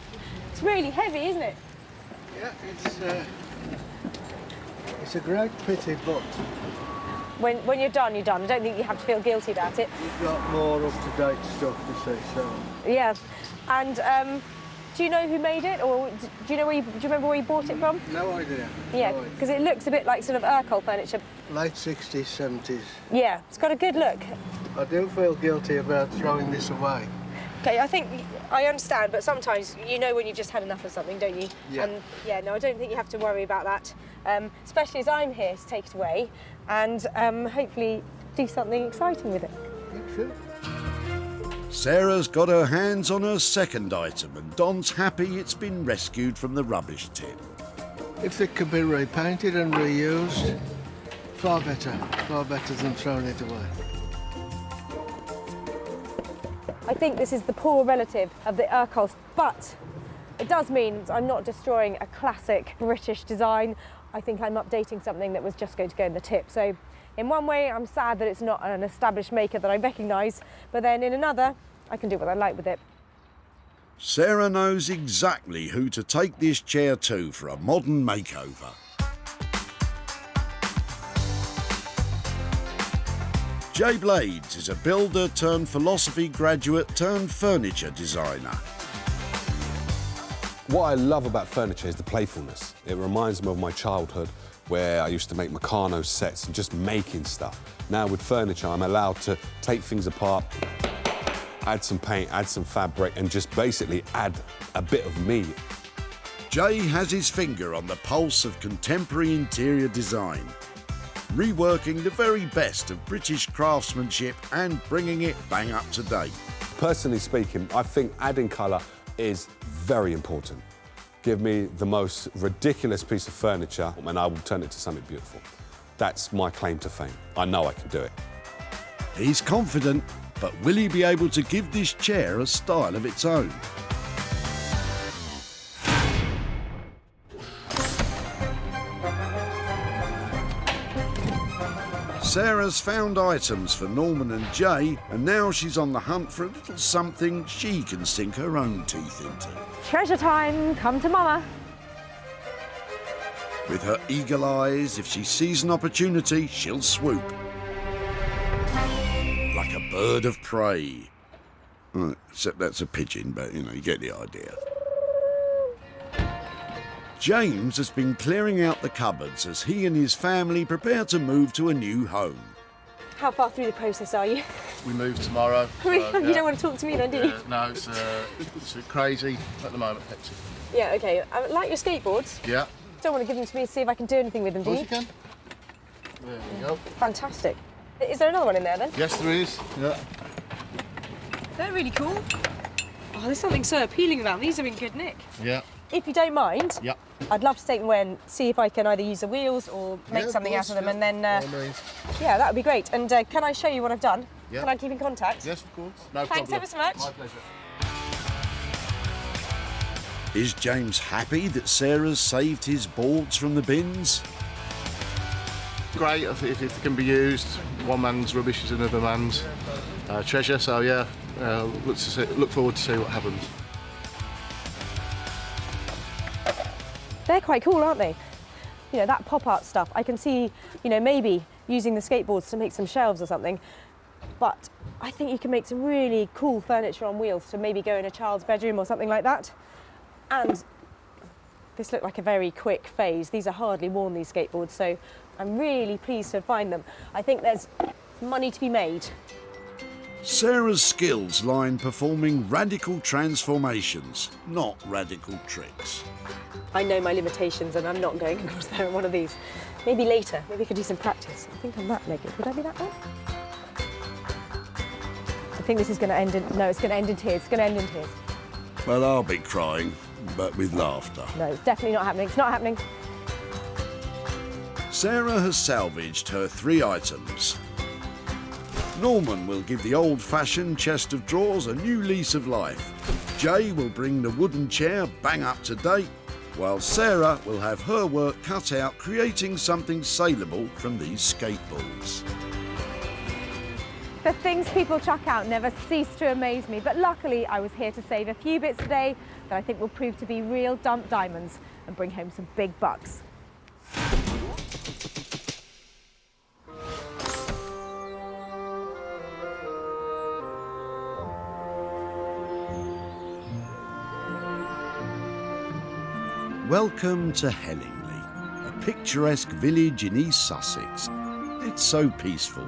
It's really heavy, isn't it? Yeah, it's a great pity, but When you're done, you're done. I don't think you have to feel guilty about it. you've got more up-to-date stuff to see, so... Yeah. And do you know who made it, or do you remember where you bought it from? No idea. Yeah, No idea. because it looks a bit like sort of Urkel furniture. Late 60s, 70s. Yeah, it's got a good look. I do feel guilty about throwing this away. Okay, I understand, but sometimes you know when you've just had enough of something, don't you? Yeah. And yeah, no, I don't think you have to worry about that, especially as I'm here to take it away and hopefully do something exciting with it. Sure. Sarah's got her hands on her second item and Don's happy it's been rescued from the rubbish tip. If it could be repainted and reused, far better than throwing it away. I think this is the poor relative of the Urkels, but it does mean I'm not destroying a classic British design. I think I'm updating something that was just going to go in the tip. So in one way, I'm sad that it's not an established maker that I recognise, but then in another, I can do what I like with it. Sarah knows exactly who to take this chair to for a modern makeover. Jay Blades is a builder turned philosophy graduate turned furniture designer. What I love about furniture is the playfulness. It reminds me of my childhood where I used to make Meccano sets and just making stuff. Now with furniture, I'm allowed to take things apart, add some paint, add some fabric, and just basically add a bit of me. Jay has his finger on the pulse of contemporary interior design, reworking the very best of British craftsmanship and bringing it bang up to date. Personally speaking, I think adding colour is very important. Give me the most ridiculous piece of furniture and I will turn it to something beautiful. That's my claim to fame. I know I can do it. He's confident, but will he be able to give this chair a style of its own? Sarah's found items for Norman and Jay, and now she's on the hunt for a little something she can sink her own teeth into. Treasure time, come to mama. With her eagle eyes, if she sees an opportunity, she'll swoop. Like a bird of prey. Except that's a pigeon, but you know, you get the idea. James has been clearing out the cupboards as he and his family prepare to move to a new home. How far through the process are you? We move tomorrow. So, You don't want to talk to me then, do you? No, it's crazy at the moment, hectic. Yeah, okay. I like your skateboards. Yeah. Don't want to give them to me to see if I can do anything with them, do you? Of course you can. There we go. Fantastic. Is there another one in there then? Yes, there is. Yeah. They're really cool. Oh, there's something so appealing about them. These are in good nick. Yeah. If you don't mind, Yeah. I'd love to take them away and see if I can either use the wheels or make something out of them, and then yeah, that would be great. And can I show you what I've done? Yeah. Can I keep in contact? Yes, of course. No Thanks problem. ever so much. My pleasure. Is James happy that Sarah's saved his boards from the bins? Great if it can be used. One man's rubbish is another man's treasure. So yeah, look forward to see what happens. They're quite cool, aren't they? You know, that pop art stuff. I can see, you know, maybe using the skateboards to make some shelves or something. But I think you can make some really cool furniture on wheels to maybe go in a child's bedroom or something like that. And this looked like a very quick phase. These are hardly worn, these skateboards, so I'm really pleased to find them. I think there's money to be made. Sarah's skills lie in performing radical transformations, not radical tricks. I know my limitations and I'm not going across there on one of these. Maybe later, maybe I could do some practice. I think I'm that naked. Would I be that bad? I think this is going to end in... No, it's going to end in tears. It's going to end in tears. Well, I'll be crying, but with laughter. No, it's definitely not happening. It's not happening. Sarah has salvaged her 3 items. Norman will give the old-fashioned chest of drawers a new lease of life. Jay will bring the wooden chair bang up to date, while Sarah will have her work cut out creating something saleable from these skateboards. The things people chuck out never cease to amaze me, but luckily I was here to save a few bits today that I think will prove to be real dump diamonds and bring home some big bucks. Welcome to Hellingley, a picturesque village in East Sussex. It's so peaceful.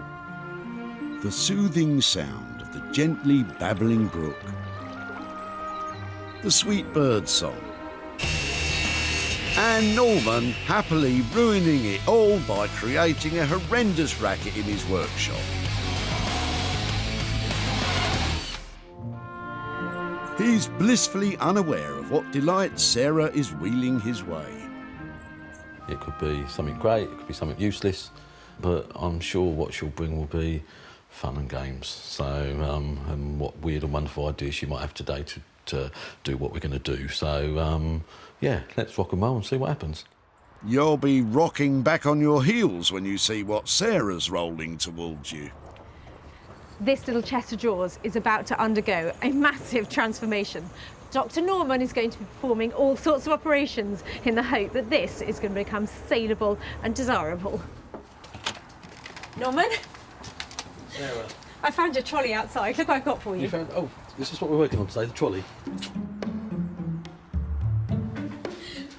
The soothing sound of the gently babbling brook, the sweet bird song, and Norman happily ruining it all by creating a horrendous racket in his workshop. He's blissfully unaware of what delight Sarah is wheeling his way. It could be something great, it could be something useless, but I'm sure what she'll bring will be fun and games. So, and what weird and wonderful ideas she might have today to do what we're going to do. So, yeah, let's rock and roll and see what happens. You'll be rocking back on your heels when you see what Sarah's rolling towards you. This little chest of drawers is about to undergo a massive transformation. Dr. Norman is going to be performing all sorts of operations in the hope that this is going to become saleable and desirable. Norman? Sarah. I found your trolley outside. Look what I've got for you. You found... Oh, this is what we're working on today, the trolley.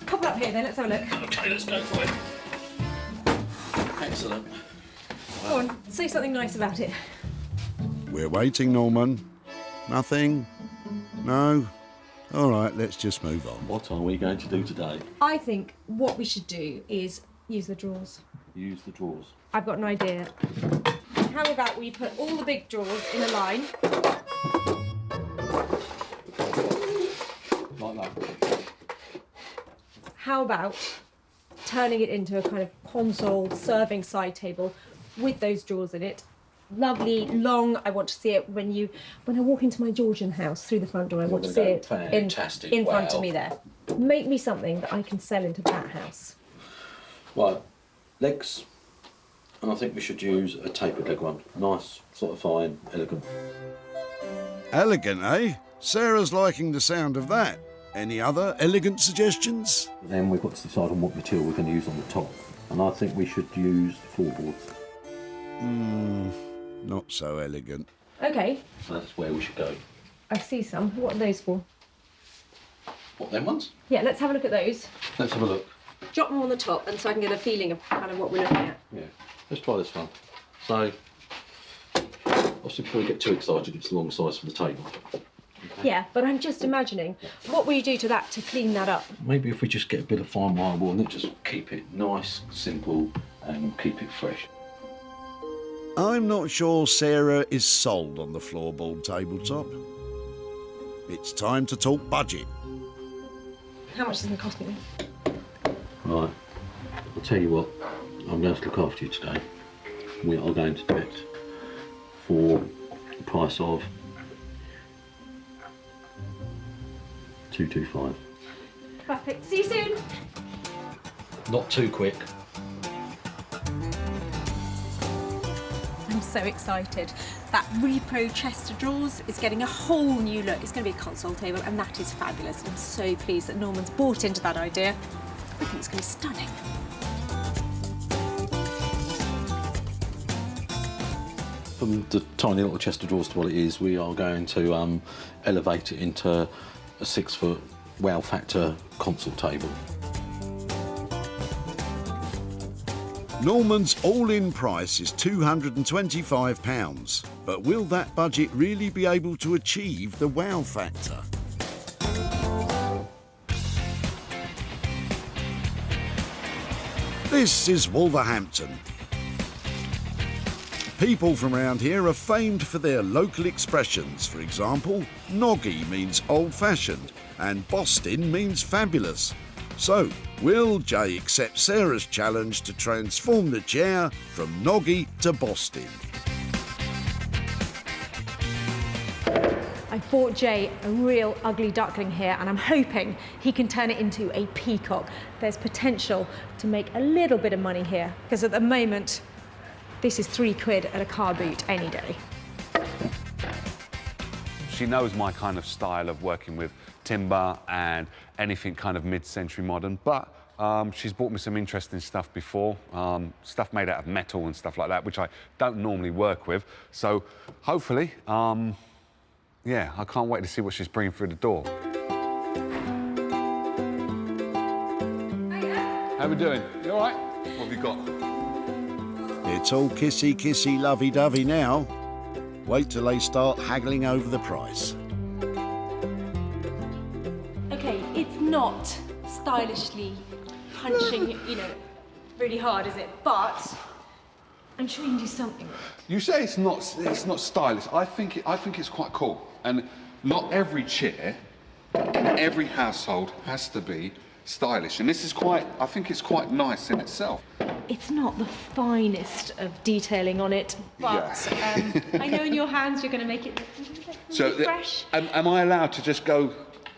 Pop it up here then, let's have a look. OK, let's go for it. Excellent. Go on, say something nice about it. We're waiting, Norman. Nothing? No? All right, let's just move on. What are we going to do today? I think what we should do is use the drawers. Use the drawers. I've got an idea. How about we put all the big drawers in a line? Like that. How about turning it into a kind of console serving side table with those drawers in it? Lovely, long. I want to see it when I walk into my Georgian house through the front door. I want to see it in front of me there. Make me something that I can sell into that house. Right, legs. And I think we should use a tapered leg one. Nice, sort of fine, elegant. Elegant, eh? Sarah's liking the sound of that. Any other elegant suggestions? Then we've got to decide on what material we're going to use on the top. And I think we should use floorboards. Not so elegant. Okay, So that's where we should go. I see some. What are those for? What, them ones? Yeah, let's have a look at those. Let's have a look. Drop them on the top and so I can get a feeling of kind of what we're looking at. Yeah, let's try this one. So, obviously before we get too excited, it's the long size for the table. Yeah, but I'm just imagining, what will you do to that to clean that up? Maybe if we just get a bit of fine wire wool and then just keep it nice, simple, and keep it fresh. I'm not sure Sarah is sold on the floorboard tabletop. It's time to talk budget. How much is it going to cost me? Right, I'll tell you what, I'm going to look after you today. We are going to do it for the price of $225. Perfect. See you soon. Not too quick. I'm so excited. That repro chest of drawers is getting a whole new look. It's going to be a console table and that is fabulous. I'm so pleased that Norman's bought into that idea. I think it's going to be stunning. From the tiny little chest of drawers to what it is, we are going to elevate it into a 6-foot wow factor console table. Norman's all-in price is £225, but will that budget really be able to achieve the wow factor? This is Wolverhampton. People from around here are famed for their local expressions. For example, noggy means old-fashioned and Boston means fabulous. So, will Jay accept Sarah's challenge to transform the chair from noggy to Boston? I bought Jay a real ugly duckling here and I'm hoping he can turn it into a peacock. There's potential to make a little bit of money here because at the moment this is £3 at a car boot any day. She knows my kind of style of working with timber and anything kind of mid-century modern, but she's bought me some interesting stuff before, stuff made out of metal and stuff like that, which I don't normally work with. So hopefully, yeah, I can't wait to see what she's bringing through the door. How we doing? You all right? What have you got? It's all kissy, kissy, lovey-dovey now. Wait till they start haggling over the price. Okay, it's not stylishly punching, you know, really hard, is it? But I'm sure you can do something. You say it's not stylish. I think it's quite cool. And not every chair in every household has to be stylish. And this is quite, I think it's quite nice in itself. It's not the finest of detailing on it, but I know in your hands you're going to make it look really fresh. Am I allowed to just go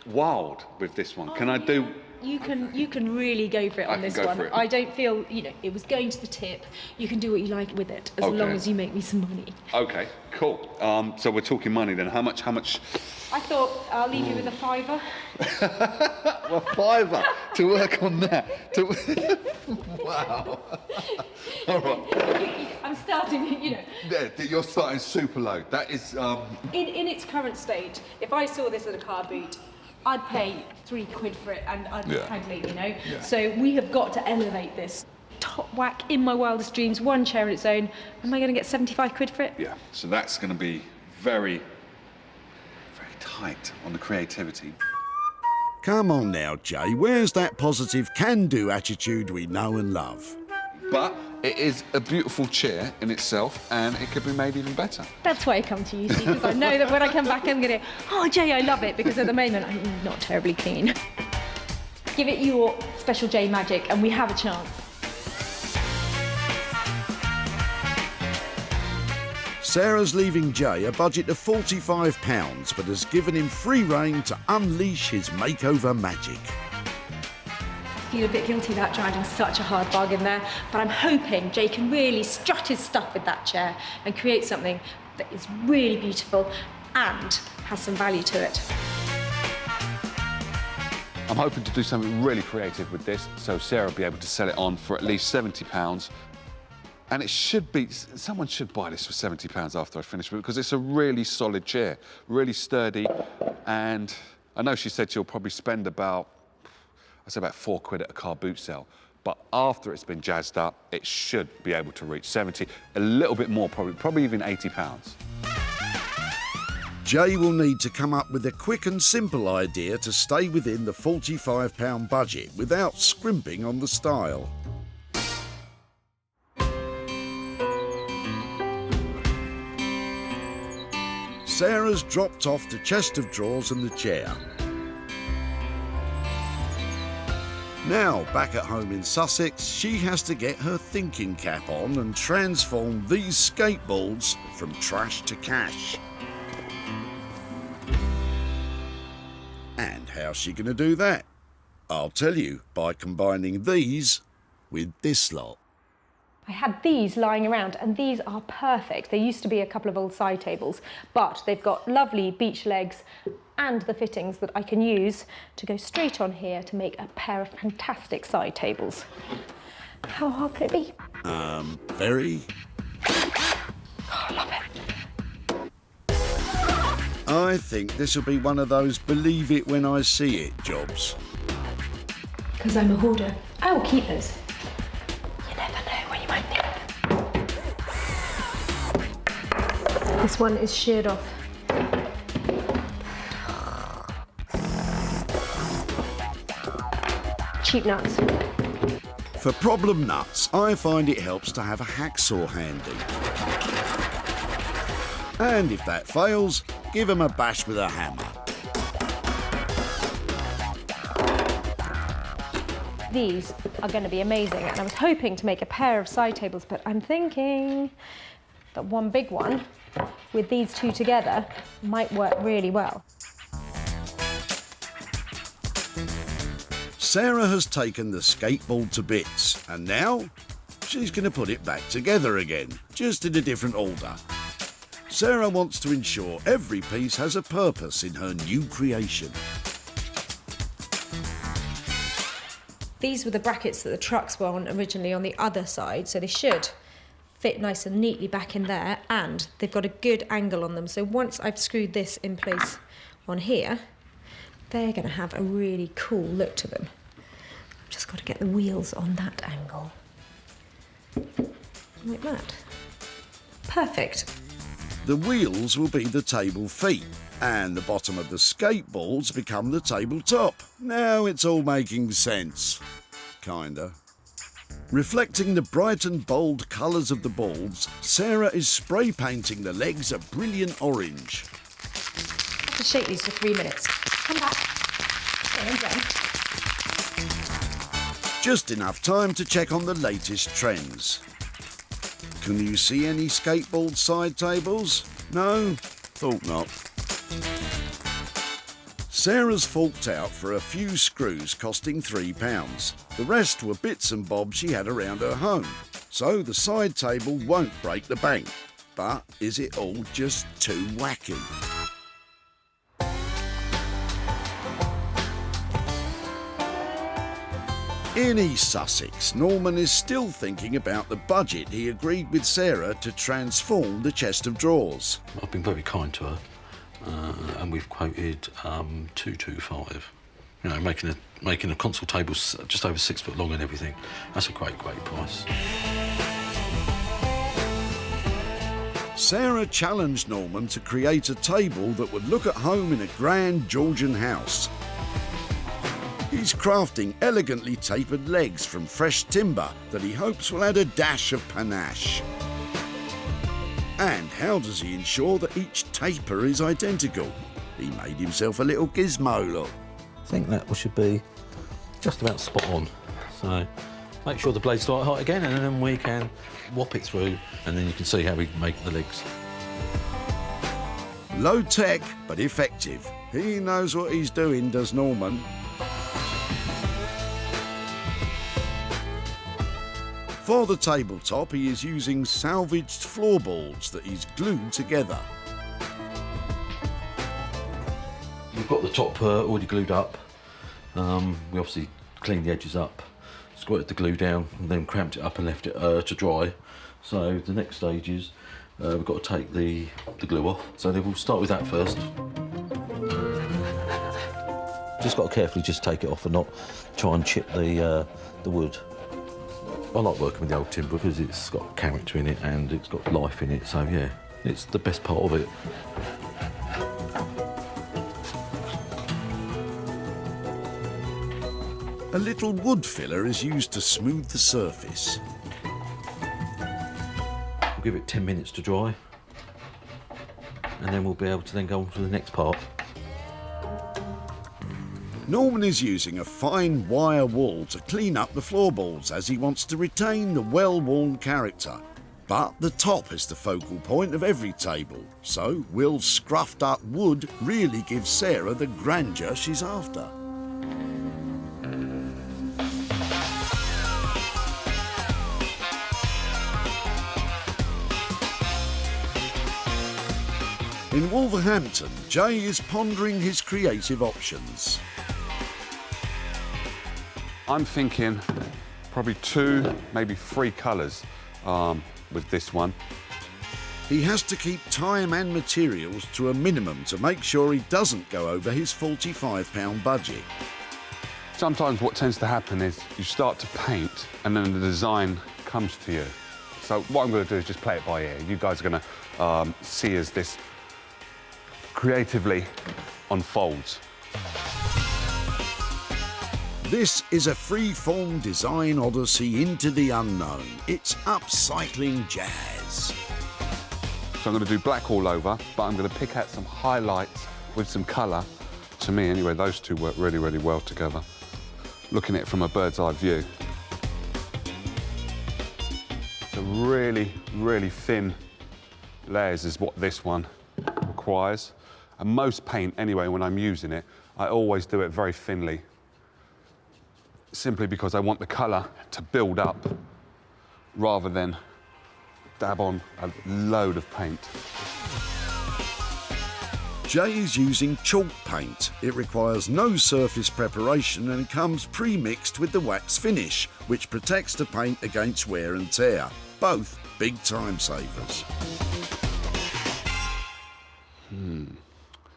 wild with this one? Can I do you can really go for it on this one. I don't feel, it was going to the tip. You can do what you like with it, as long as you make me some money. Okay, cool. So we're talking money then. How much? I thought I'll leave you with a £5. Well, £5 to work on that. Wow. All right. I'm starting, Yeah, you're starting super low. That is. In its current state, if I saw this at a car boot, I'd pay £3 for it and I'd be haggling, Yeah. So we have got to elevate this. Top whack, in my wildest dreams, one chair on its own. Am I going to get £75 for it? Yeah. So that's going to be very, very tight on the creativity. Come on now, Jay, where's that positive can-do attitude we know and love? But it is a beautiful chair in itself, and it could be made even better. That's why I come to you, see, because I know that when I come back, I'm going to, oh, Jay, I love it, because at the moment, I'm not terribly keen. Give it your special Jay magic, and we have a chance. Sarah's leaving Jay a budget of £45, but has given him free rein to unleash his makeover magic. I feel a bit guilty about driving such a hard bargain there, but I'm hoping Jay can really strut his stuff with that chair and create something that is really beautiful and has some value to it. I'm hoping to do something really creative with this, so Sarah will be able to sell it on for at least £70. And it should be, someone should buy this for £70 after I finish with it, because it's a really solid chair, really sturdy. And I know she said she'll probably spend about £4 at a car boot sale. But after it's been jazzed up, it should be able to reach 70, a little bit more probably even £80. Jay will need to come up with a quick and simple idea to stay within the £45 budget without scrimping on the style. Sarah's dropped off the chest of drawers and the chair. Now, back at home in Sussex, she has to get her thinking cap on and transform these skateboards from trash to cash. And how's she going to do that? I'll tell you, by combining these with this lot. I had these lying around, and these are perfect. There used to be a couple of old side tables, but they've got lovely beech legs and the fittings that I can use to go straight on here to make a pair of fantastic side tables. How hard could it be? Very. Oh, I love it. I think this will be one of those believe it when I see it jobs. Because I'm a hoarder. I will keep those. You never know when you might need them. This one is sheared off. Cheap nuts. For problem nuts, I find it helps to have a hacksaw handy. And if that fails, give them a bash with a hammer. These are going to be amazing, and I was hoping to make a pair of side tables, but I'm thinking that one big one with these two together might work really well. Sarah has taken the skateboard to bits, and now she's going to put it back together again, just in a different order. Sarah wants to ensure every piece has a purpose in her new creation. These were the brackets that the trucks were on originally on the other side, so they should fit nice and neatly back in there, and they've got a good angle on them. So once I've screwed this in place on here, they're going to have a really cool look to them. I've just got to get the wheels on that angle. Like that. Perfect. The wheels will be the table feet, and the bottom of the skateboards become the tabletop. Now it's all making sense. Kinda. Reflecting the bright and bold colours of the boards, Sarah is spray painting the legs a brilliant orange. I have to shake these for 3 minutes. Come back. There and done. Just enough time to check on the latest trends. Can you see any skateboard side tables? No? Thought not. Sarah's forked out for a few screws costing £3. The rest were bits and bobs she had around her home, so the side table won't break the bank. But is it all just too wacky? In East Sussex, Norman is still thinking about the budget he agreed with Sarah to transform the chest of drawers. I've been very kind to her, and we've quoted 225. You know, making a console table just over 6 foot long and everything. That's a great price. Sarah challenged Norman to create a table that would look at home in a grand Georgian house. He's crafting elegantly tapered legs from fresh timber that he hopes will add a dash of panache. And how does he ensure that each taper is identical? He made himself a little gizmo, look. I think that should be just about spot on. So make sure the blade's start hot again, and then we can whop it through, and then you can see how we make the legs. Low tech, but effective. He knows what he's doing, does Norman. For the tabletop, he is using salvaged floorboards that he's glued together. We've got the top already glued up. We obviously cleaned the edges up, squirted the glue down, and then cramped it up and left it to dry. So the next stage is we've got to take the glue off. So then we'll start with that first. Just got to carefully just take it off and not try and chip the wood. I like working with the old timber because it's got character in it and it's got life in it, so yeah, it's the best part of it. A little wood filler is used to smooth the surface. We'll give it 10 minutes to dry, and then we'll be able to then go on to the next part. Norman is using a fine wire wool to clean up the floorboards as he wants to retain the well-worn character. But the top is the focal point of every table, so will scruffed up wood really give Sarah the grandeur she's after? In Wolverhampton, Jay is pondering his creative options. I'm thinking probably 2, maybe 3 colours with this one. He has to keep time and materials to a minimum to make sure he doesn't go over his £45 budget. Sometimes what tends to happen is you start to paint and then the design comes to you. So what I'm going to do is just play it by ear. You guys are going to see as this creatively unfolds. This is a free-form design odyssey into the unknown. It's upcycling jazz. So I'm going to do black all over, but I'm going to pick out some highlights with some colour. To me, anyway, those two work really, really well together. Looking at it from a bird's eye view. So really, really thin layers is what this one requires. And most paint, anyway, when I'm using it, I always do it very thinly. Simply because I want the colour to build up rather than dab on a load of paint. Jay is using chalk paint. It requires no surface preparation and comes pre-mixed with the wax finish, which protects the paint against wear and tear. Both big time savers.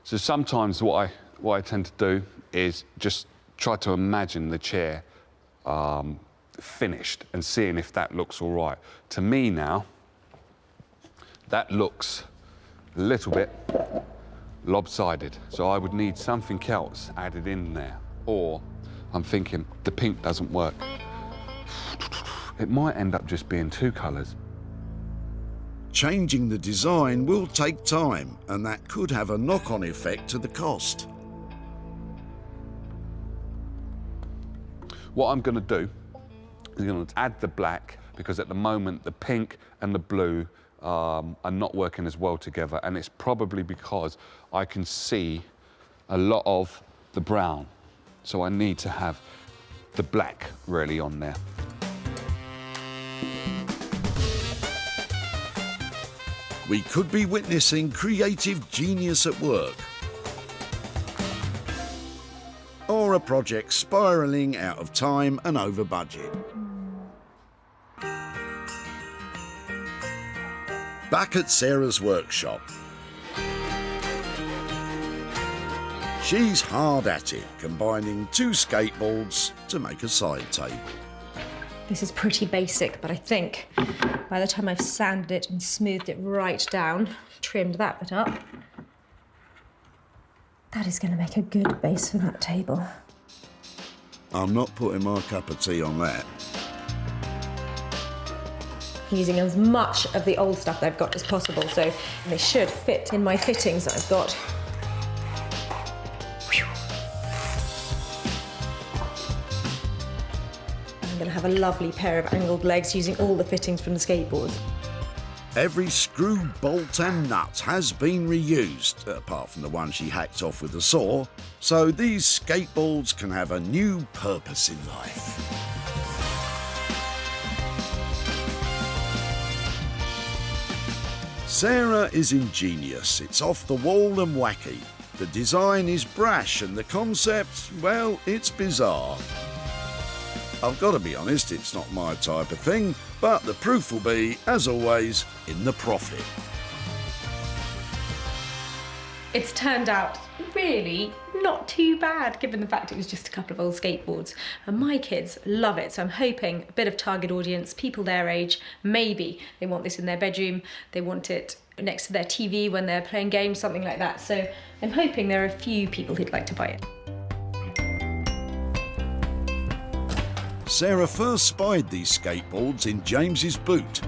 So sometimes what I tend to do is just try to imagine the chair finished and seeing if that looks all right. To me now, that looks a little bit lopsided. So I would need something else added in there. Or I'm thinking the pink doesn't work. It might end up just being 2 colours. Changing the design will take time, and that could have a knock-on effect to the cost. What I'm going to do is going to add the black, because at the moment the pink and the blue are not working as well together, and it's probably because I can see a lot of the brown. So I need to have the black really on there. We could be witnessing creative genius at work. Or a project spiralling out of time and over budget. Back at Sarah's workshop. She's hard at it, combining 2 skateboards to make a side table. This is pretty basic, but I think by the time I've sanded it and smoothed it right down, trimmed that bit up, that is going to make a good base for that table. I'm not putting my cup of tea on that. Using as much of the old stuff that I've got as possible, so they should fit in my fittings that I've got. I'm going to have a lovely pair of angled legs using all the fittings from the skateboards. Every screw, bolt and nut has been reused, apart from the one she hacked off with a saw, so these skateboards can have a new purpose in life. Sarah is ingenious, it's off the wall and wacky. The design is brash and the concept, well, it's bizarre. I've got to be honest, it's not my type of thing, but the proof will be, as always, in the profit. It's turned out really not too bad, given the fact it was just a couple of old skateboards. And my kids love it, so I'm hoping a bit of target audience, people their age, maybe they want this in their bedroom, they want it next to their TV when they're playing games, something like that. So I'm hoping there are a few people who'd like to buy it. Sarah first spied these skateboards in James's boot.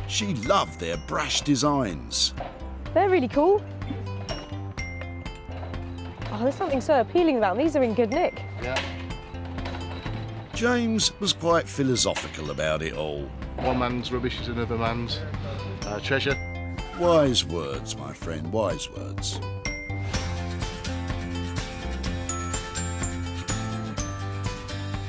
She loved their brash designs. They're really cool. Oh, there's something so appealing about them. These are in good nick. Yeah. James was quite philosophical about it all. One man's rubbish is another man's treasure. Wise words, my friend, wise words.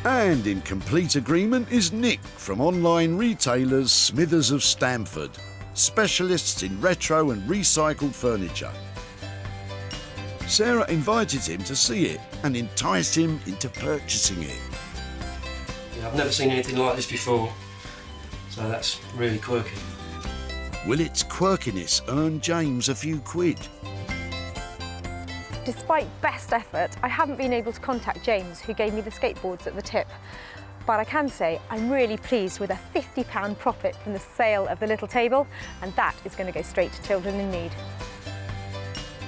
And in complete agreement is Nick from online retailers Smithers of Stamford, specialists in retro and recycled furniture. Sarah invited him to see it and enticed him into purchasing it. Yeah, I've never seen anything like this before, so that's really quirky. Will its quirkiness earn James a few quid? Despite best effort, I haven't been able to contact James, who gave me the skateboards at the tip. But I can say I'm really pleased with a £50 profit from the sale of the little table, and that is going to go straight to children in need.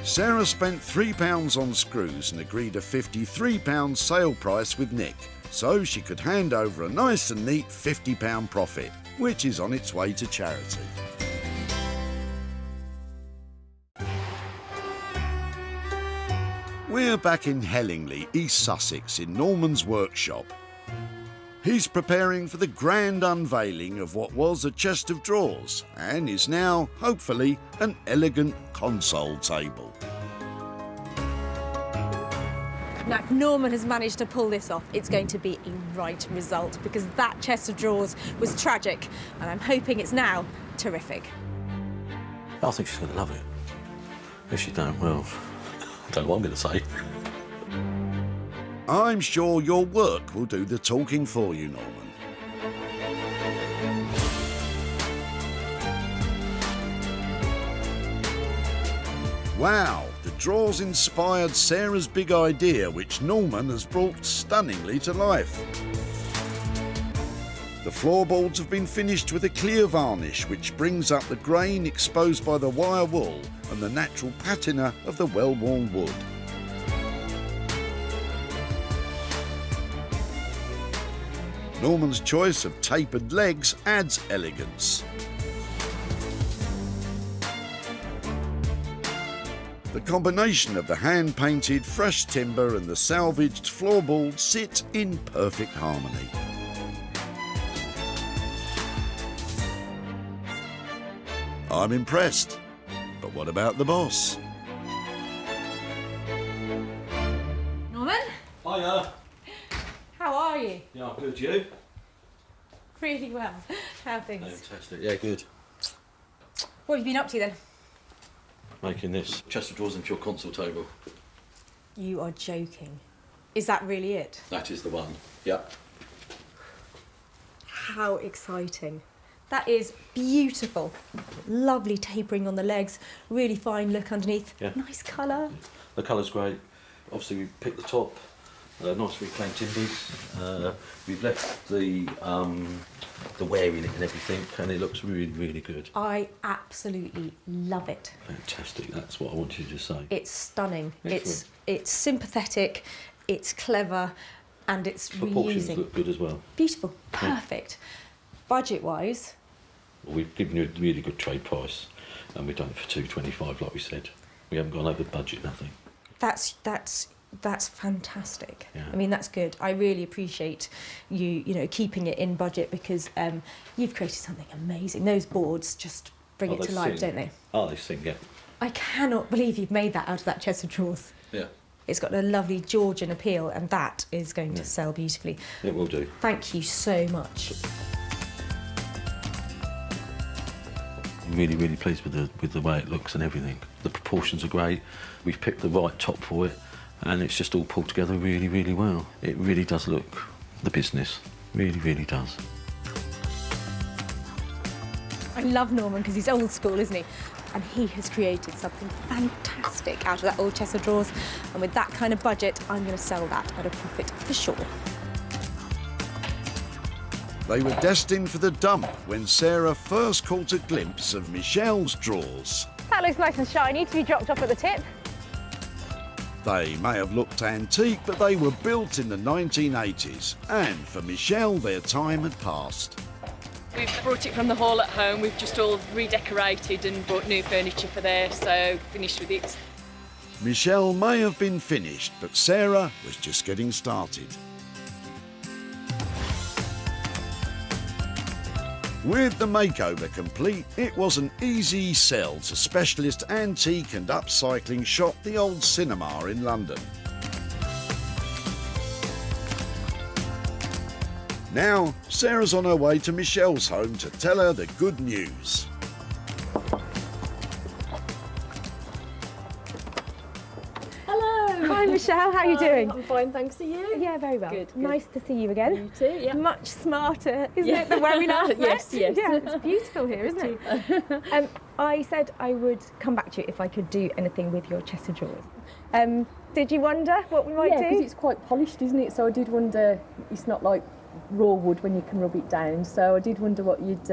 Sarah spent £3 on screws and agreed a £53 sale price with Nick, so she could hand over a nice and neat £50 profit, which is on its way to charity. We're back in Hellingley, East Sussex, in Norman's workshop. He's preparing for the grand unveiling of what was a chest of drawers and is now, hopefully, an elegant console table. Now, if Norman has managed to pull this off, it's going to be a right result, because that chest of drawers was tragic, and I'm hoping it's now terrific. I think she's going to love it. If she don't, well, I don't know what I'm going to say. I'm sure your work will do the talking for you, Norman. Wow, the drawers inspired Sarah's big idea, which Norman has brought stunningly to life. The floorboards have been finished with a clear varnish, which brings up the grain exposed by the wire wool and the natural patina of the well-worn wood. Norman's choice of tapered legs adds elegance. The combination of the hand-painted fresh timber and the salvaged floorboards sit in perfect harmony. I'm impressed, but what about the boss? Hiya. How are you? Yeah, I'm good. You? Really well. How are things? Fantastic. Yeah, good. What have you been up to then? Making this chest of drawers into your console table. You are joking. Is that really it? That is the one. Yeah. How exciting. That is beautiful. Lovely tapering on the legs, really fine look underneath. Yeah. Nice colour. The colour's great. Obviously, we picked the top. Nice reclaimed timbers. We've left the wear in it and everything, and it looks really, really good. I absolutely love it. Fantastic. That's what I wanted to say. It's stunning. Excellent. It's sympathetic, it's clever, and it's Proportions reusing. look good as well. Beautiful. Perfect. Budget-wise, Well, we've given you a really good trade price, and we've done it for $225, like we said. We haven't gone over budget, nothing. that's fantastic. Yeah. I mean, that's good. I really appreciate you keeping it in budget because you've created something amazing. Those boards just bring it to life, don't they? Oh, they sing, yeah. I cannot believe you've made that out of that chest of drawers. Yeah. It's got a lovely Georgian appeal, and that is going to sell beautifully. It will do. Thank you so much. I'm really, really pleased with the way it looks and everything. The proportions are great. We've picked the right top for it, and it's just all pulled together really, really well. It really does look the business. Really, really does. I love Norman because he's old school, isn't he? And he has created something fantastic out of that old chest of drawers. And with that kind of budget, I'm going to sell that at a profit for sure. They were destined for the dump when Sarah first caught a glimpse of Michelle's drawers. That looks nice and shiny to be dropped off at the tip. They may have looked antique, but they were built in the 1980s. And for Michelle, their time had passed. We've brought it from the hall at home. We've just all redecorated and brought new furniture for there, so finished with it. Michelle may have been finished, but Sarah was just getting started. With the makeover complete, it was an easy sell to specialist antique and upcycling shop The Old Cinema in London. Now, Sarah's on her way to Michelle's home to tell her the good news. Hello. Hi, Michelle. How are you doing? I'm fine, thanks. To you? Yeah, very well. Good. Nice to see you again. You too, yeah. Much smarter, isn't it, than when we last met? Yes. Yeah, it's beautiful here, isn't it? I said I would come back to you if I could do anything with your chest of drawers. Did you wonder what we might do? Yeah, because it's quite polished, isn't it? So I did wonder, it's not like raw wood when you can rub it down, so I did wonder what you'd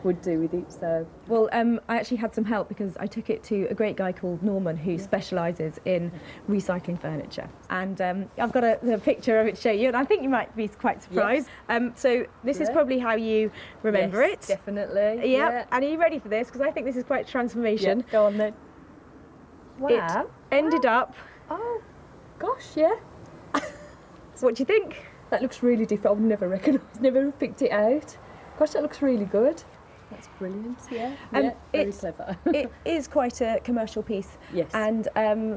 would do with it. So well, I actually had some help because I took it to a great guy called Norman who specialises in recycling furniture, and I've got a picture of it to show you, and I think you might be quite surprised. So this is probably how you remember it. Definitely. Yeah. And are you ready for this? Because I think this is quite a transformation. Yeah, go on then. Wow. It ended up. Oh, gosh, yeah. What do you think? That looks really different. I've never recognised, never picked it out. Gosh, that looks really good. That's brilliant, yeah. Very clever. It is quite a commercial piece. Yes. And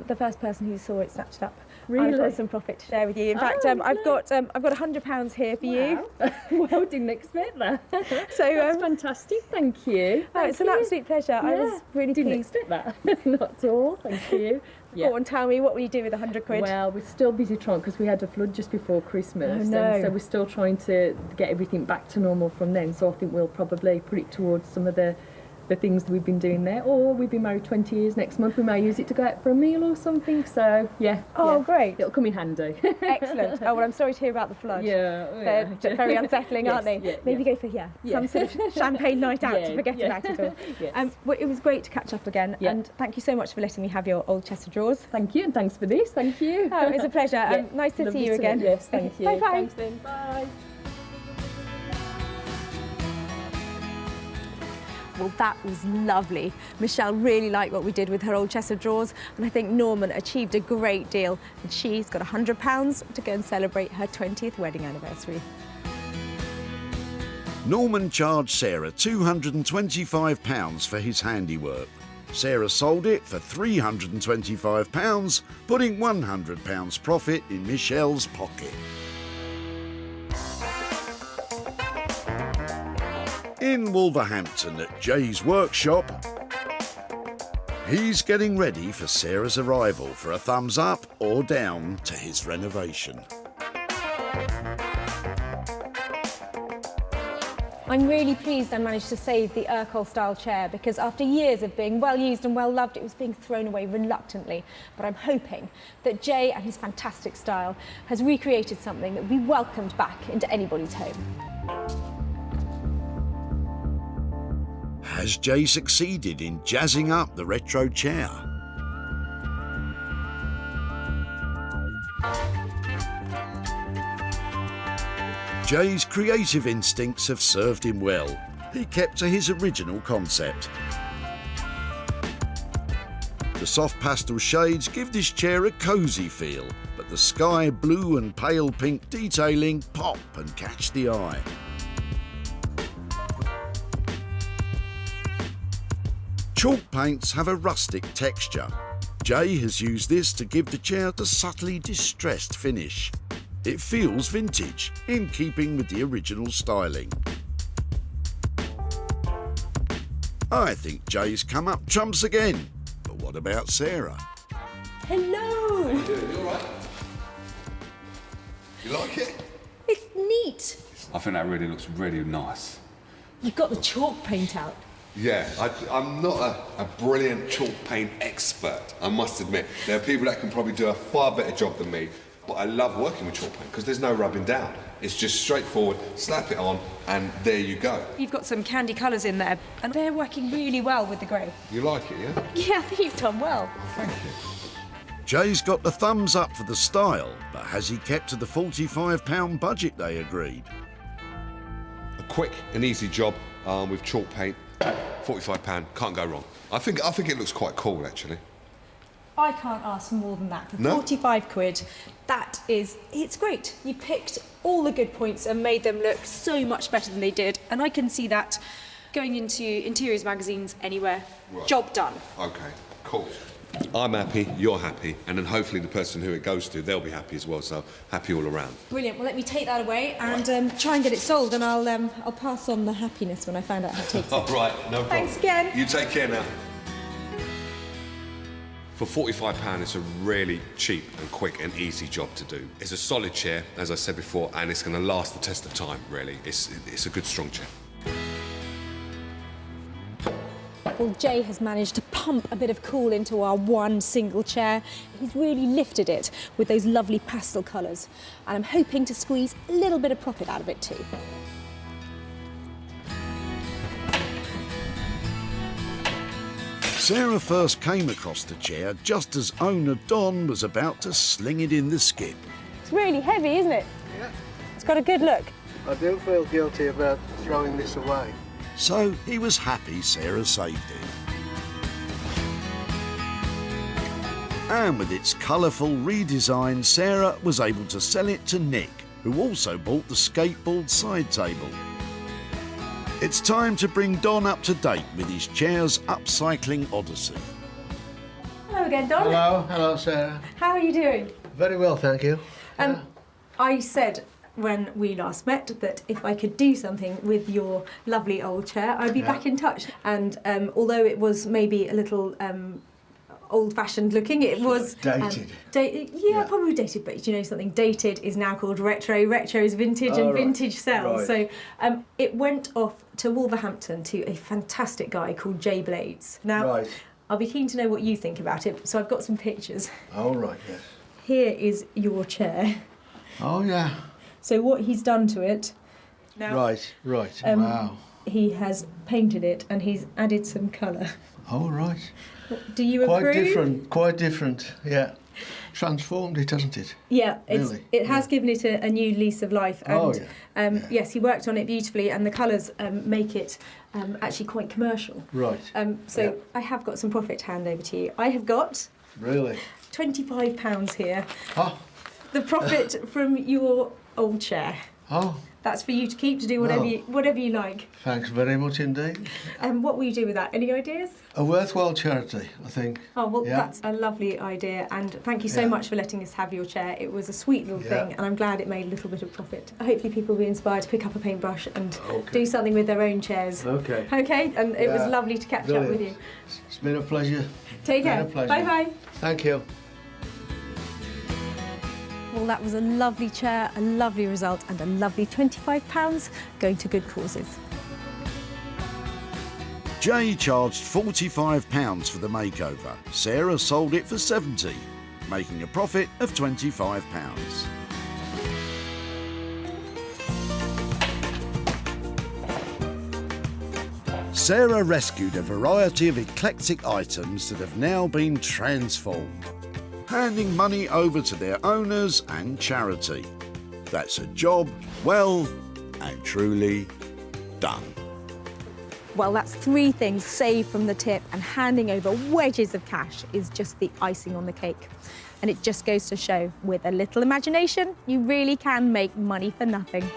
the first person who saw it snapped it up. Really? I've got some profit to share with you. In fact, I've got £100 here for you. Well, I didn't expect that. So that's fantastic. Thank you. It's an absolute pleasure. I Yeah. was really Didn't pleased. expect that. Not at all. Thank you. Go on, tell me, what will you do with £100? Well, we're still busy trying, because we had a flood just before Christmas. Oh, no. And so we're still trying to get everything back to normal from then. So I think we'll probably put it towards some of the things that we've been doing there. Or we've been married 20 years next month. We may use it to go out for a meal or something. So, yeah. Oh, yeah. great. It'll come in handy. Excellent. Oh, well, I'm sorry to hear about the flood. Yeah. They're very unsettling, aren't they? Yeah, Maybe go for, some sort of champagne night out to forget about it all. Yes. Well, it was great to catch up again, and thank you so much for letting me have your old chest of drawers. Thank you, and thanks for this. Thank you. Oh, it's a pleasure. Nice to see you again. Yes, thank you. Bye-bye. Thanks then. Bye. Well, that was lovely. Michelle really liked what we did with her old chest of drawers, and I think Norman achieved a great deal, and she's got £100 to go and celebrate her 20th wedding anniversary. Norman charged Sarah £225 for his handiwork. Sarah sold it for £325, putting £100 profit in Michelle's pocket. In Wolverhampton at Jay's workshop, he's getting ready for Sarah's arrival for a thumbs up or down to his renovation. I'm really pleased I managed to save the Urkel style chair because after years of being well used and well loved, it was being thrown away reluctantly. But I'm hoping that Jay and his fantastic style has recreated something that will be welcomed back into anybody's home. Has Jay succeeded in jazzing up the retro chair? Jay's creative instincts have served him well. He kept to his original concept. The soft pastel shades give this chair a cosy feel, but the sky blue and pale pink detailing pop and catch the eye. Chalk paints have a rustic texture. Jay has used this to give the chair a subtly distressed finish. It feels vintage, in keeping with the original styling. I think Jay's come up trumps again. But what about Sarah? Hello! How you doing? You all right? You like it? It's neat. I think that really looks really nice. You've got the chalk paint out. Yeah, I'm not a brilliant chalk paint expert, I must admit. There are people that can probably do a far better job than me, but I love working with chalk paint because there's no rubbing down. It's just straightforward, slap it on, and there you go. You've got some candy colours in there, and they're working really well with the grey. You like it, yeah? Yeah, I think you've done well. Thank you. Jay's got the thumbs up for the style, but has he kept to the £45 budget they agreed? A quick and easy job with chalk paint, £45, can't go wrong. I think it looks quite cool, actually. I can't ask for more than that. For No? 45 quid, it's great. You picked all the good points and made them look so much better than they did. And I can see that going into interiors magazines anywhere. Right. Job done. Okay, cool. I'm happy, you're happy, and then hopefully the person who it goes to, they'll be happy as well, so happy all around. Brilliant. Well, let me take that away and try and get it sold, and I'll pass on the happiness when I find out how it takes. All right, no problem. Thanks again. You take care now. For £45, it's a really cheap and quick and easy job to do. It's a solid chair, as I said before, and it's going to last the test of time, really. It's a good, strong chair. Well, Jay has managed to pump a bit of cool into our one single chair. He's really lifted it with those lovely pastel colours, and I'm hoping to squeeze a little bit of profit out of it too. Sarah first came across the chair just as owner Don was about to sling it in the skip. It's really heavy, isn't it? Yeah. It's got a good look. I do feel guilty about throwing this away. So he was happy Sarah saved it. And with its colourful redesign, Sarah was able to sell it to Nick, who also bought the skateboard side table. It's time to bring Don up to date with his chair's upcycling odyssey. Hello again, Don. Hello, Sarah. How are you doing? Very well, thank you. I said when we last met that if I could do something with your lovely old chair, I'd be back in touch. And although it was maybe a little old-fashioned looking, it was dated. Probably dated, but you know something, dated is now called retro. Retro is vintage, and right. vintage sells. Right. So it went off to Wolverhampton to a fantastic guy called Jay Blades. Now, I'll be keen to know what you think about it. So I've got some pictures. All right, yes. Here is your chair. Oh, yeah. So what he's done to it. Now, Right. Wow. He has painted it and he's added some colour. All right. Do you approve? Quite different, yeah. Transformed it, hasn't it? Yeah, Really? it has given it a new lease of life. And yes, he worked on it beautifully, and the colours make it actually quite commercial. Right. So I have got some profit to hand over to you. I have got Really? £25 here. Oh. The profit from your old chair. Oh. That's for you to keep to do whatever Well, whatever you like. Thanks very much indeed. And what will you do with that? Any ideas? A worthwhile charity, I think. Oh, well, Yeah. that's a lovely idea, and thank you so Yeah. much for letting us have your chair. It was a sweet little Yeah. thing, and I'm glad it made a little bit of profit. Hopefully people will be inspired to pick up a paintbrush and do something with their own chairs. Okay. Okay, and it was Yeah. lovely to catch up Brilliant. with you. It's been a pleasure. Take care. Been a pleasure. Bye-bye. Thank you. Well, that was a lovely chair, a lovely result, and a lovely £25 going to good causes. Jay charged £45 for the makeover. Sarah sold it for £70, making a profit of £25. Sarah rescued a variety of eclectic items that have now been transformed, handing money over to their owners and charity. That's a job well and truly done. Well, that's 3 things saved from the tip, and handing over wedges of cash is just the icing on the cake. And it just goes to show, with a little imagination, you really can make money for nothing.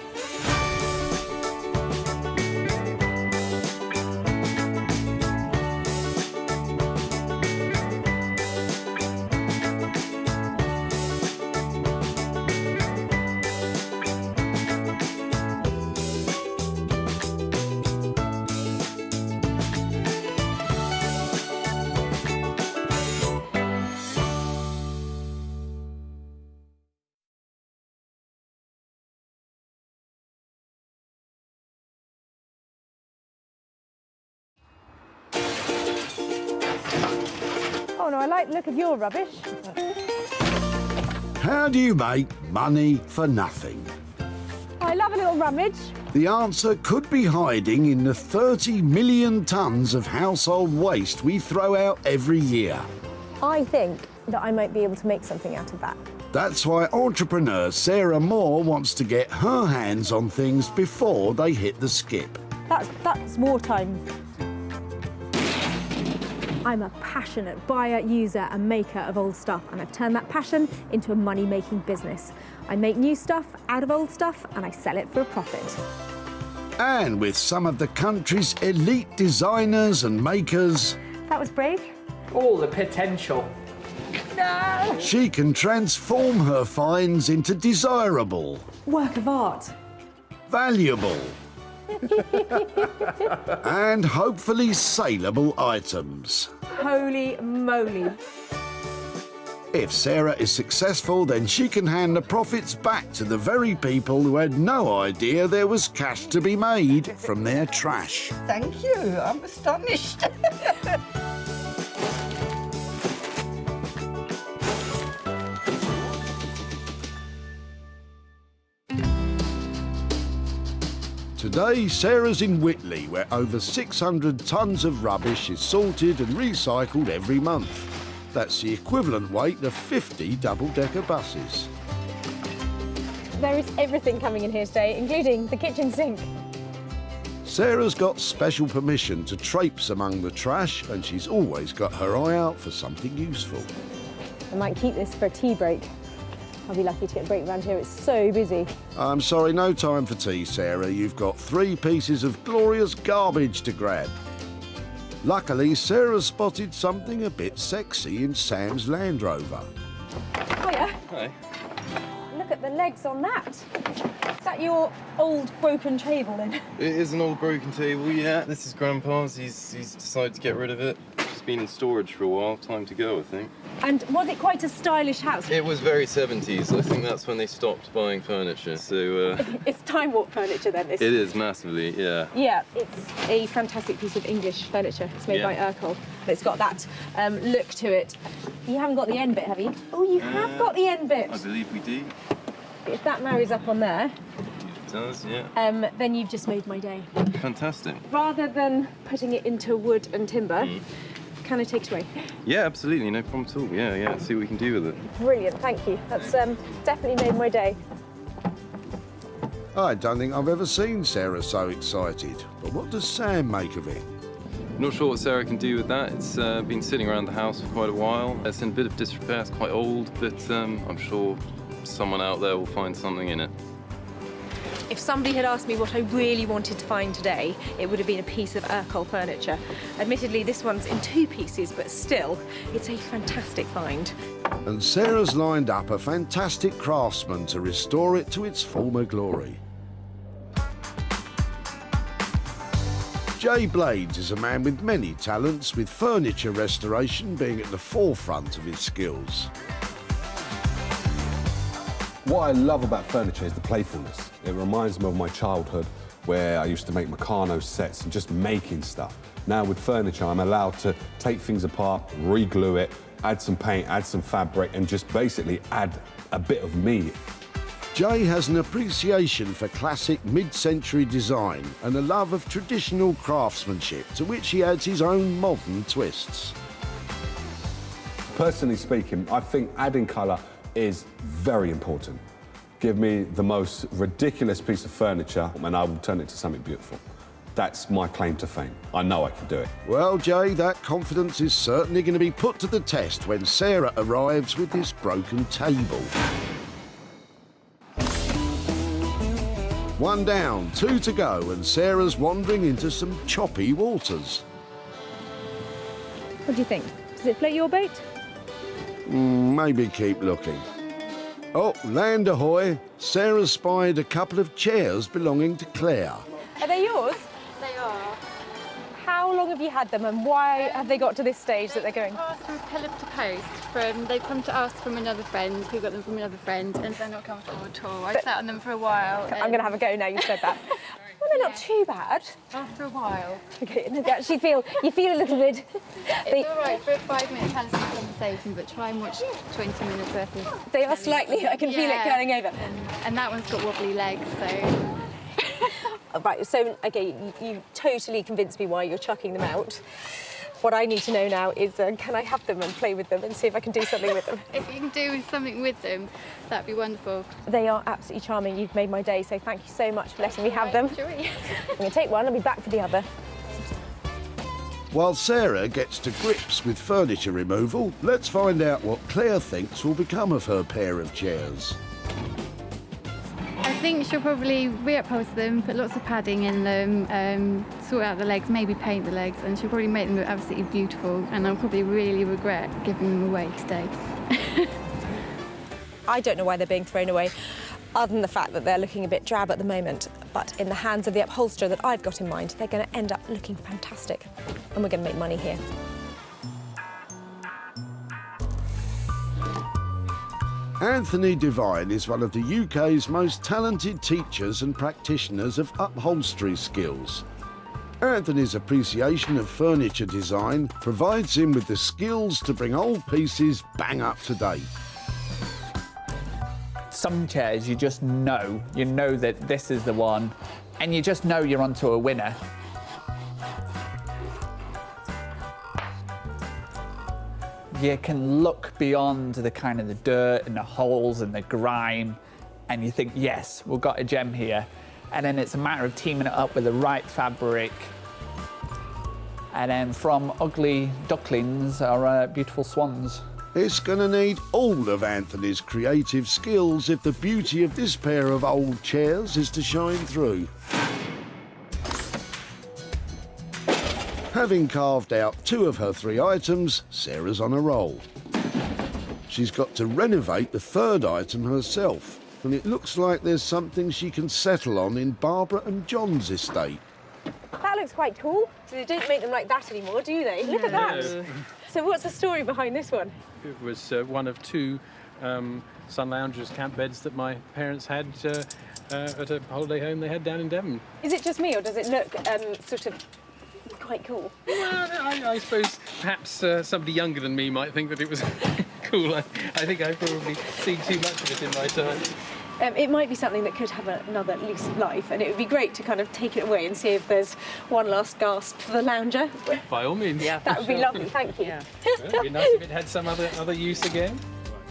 Oh no, I like the look of your rubbish. How do you make money for nothing? I love a little rummage. The answer could be hiding in the 30 million tonnes of household waste we throw out every year. I think that I might be able to make something out of that. That's why entrepreneur Sarah Moore wants to get her hands on things before they hit the skip. That's wartime. I'm a passionate buyer, user and maker of old stuff, and I've turned that passion into a money-making business. I make new stuff out of old stuff and I sell it for a profit. And with some of the country's elite designers and makers, That was brave. All the potential. No! she can transform her finds into desirable, Work of art. valuable, and hopefully saleable items. Holy moly. If Sarah is successful, then she can hand the profits back to the very people who had no idea there was cash to be made from their trash. Thank you, I'm astonished. Today, Sarah's in Whitley, where over 600 tonnes of rubbish is sorted and recycled every month. That's the equivalent weight of 50 double-decker buses. There is everything coming in here today, including the kitchen sink. Sarah's got special permission to traipse among the trash, and she's always got her eye out for something useful. I might keep this for a tea break. I'll be lucky to get a break around here, it's so busy. I'm sorry, no time for tea, Sarah. You've got 3 pieces of glorious garbage to grab. Luckily, Sarah spotted something a bit sexy in Sam's Land Rover. Hiya. Hi. Look at the legs on that. Is that your old broken table then? It is an old broken table, yeah. This is Grandpa's. He's decided to get rid of it. It's been in storage for a while. Time to go, I think. And was it quite a stylish house? It was very 70s. I think that's when they stopped buying furniture. So It's time warp furniture then. it is massively, yeah. Yeah, it's a fantastic piece of English furniture. It's made by Urkel. It's got that look to it. You haven't got the end bit, have you? Oh, you have got the end bit. I believe we do. If that marries up on there, It does, yeah. then you've just made my day. Fantastic. Rather than putting it into wood and timber, can I take it away? Yeah, absolutely. No problem at all. Yeah, yeah. See what we can do with it. Brilliant, thank you. That's definitely made my day. I don't think I've ever seen Sarah so excited. But what does Sam make of it? Not sure what Sarah can do with that. It's been sitting around the house for quite a while. It's in a bit of disrepair. It's quite old, but I'm sure someone out there will find something in it. If somebody had asked me what I really wanted to find today, it would have been a piece of Urkel furniture. Admittedly, this one's in 2 pieces, but still, it's a fantastic find. And Sarah's lined up a fantastic craftsman to restore it to its former glory. Jay Blades is a man with many talents, with furniture restoration being at the forefront of his skills. What I love about furniture is the playfulness. It reminds me of my childhood where I used to make Meccano sets and just making stuff. Now with furniture, I'm allowed to take things apart, re-glue it, add some paint, add some fabric, and just basically add a bit of me. Jay has an appreciation for classic mid-century design and a love of traditional craftsmanship, to which he adds his own modern twists. Personally speaking, I think adding colour is very important. Give me the most ridiculous piece of furniture and I will turn it to something beautiful. That's my claim to fame. I know I can do it. Well, Jay, that confidence is certainly going to be put to the test when Sarah arrives with this broken table. 1 down, 2 to go, and Sarah's wandering into some choppy waters. What do you think? Does it float your boat? Maybe keep looking. Oh, land ahoy! Sarah spied a couple of chairs belonging to Claire. Are they yours? They are. How long have you had them, and why have they got to this stage that they're going? From pillar to post. They've come to us from another friend, who got them from another friend, and they're not comfortable at all. I sat on them for a while. I'm going to have a go now you said that. Well, they're not too bad. After a while. Okay, and you actually feel a little bit. It's all right for a 5-minute conversation, but try and watch 20 minutes worth of. They are slightly. I can feel it curling over. And that one's got wobbly legs, so. Right, so, okay, you totally convinced me why you're chucking them out. What I need to know now is, can I have them and play with them and see if I can do something with them? If you can do something with them, that'd be wonderful. They are absolutely charming. You've made my day, so thank you so much for letting me have them. Enjoy. I'm going to take one, I'll be back for the other. While Sarah gets to grips with furniture removal, let's find out what Claire thinks will become of her pair of chairs. I think she'll probably reupholster them, put lots of padding in them, sort out the legs, maybe paint the legs, and she'll probably make them look absolutely beautiful, and I'll probably really regret giving them away today. I don't know why they're being thrown away, other than the fact that they're looking a bit drab at the moment. But in the hands of the upholsterer that I've got in mind, they're going to end up looking fantastic, and we're going to make money here. Anthony Devine is one of the UK's most talented teachers and practitioners of upholstery skills. Anthony's appreciation of furniture design provides him with the skills to bring old pieces bang up to date. Some chairs you just know, that this is the one, and you just know you're onto a winner. You can look beyond the kind of the dirt and the holes and the grime, and you think, yes, we've got a gem here. And then it's a matter of teaming it up with the right fabric. And then from ugly ducklings are beautiful swans. It's going to need all of Anthony's creative skills if the beauty of this pair of old chairs is to shine through. Having carved out 2 of her 3 items, Sarah's on a roll. She's got to renovate the 3rd item herself, and it looks like there's something she can settle on in Barbara and John's estate. That looks quite cool. They don't make them like that anymore, do they? Look at that. So what's the story behind this one? It was one of 2 sun loungers camp beds that my parents had at a holiday home they had down in Devon. Is it just me, or does it look sort of quite cool? Well, I suppose perhaps somebody younger than me might think that it was cool. I think I've probably seen too much of it in my time. It might be something that could have another lease of life, and it would be great to kind of take it away and see if there's one last gasp for the lounger. By all means. Yeah, that would be lovely, thank you. Well, it'd be nice if it had some other use again.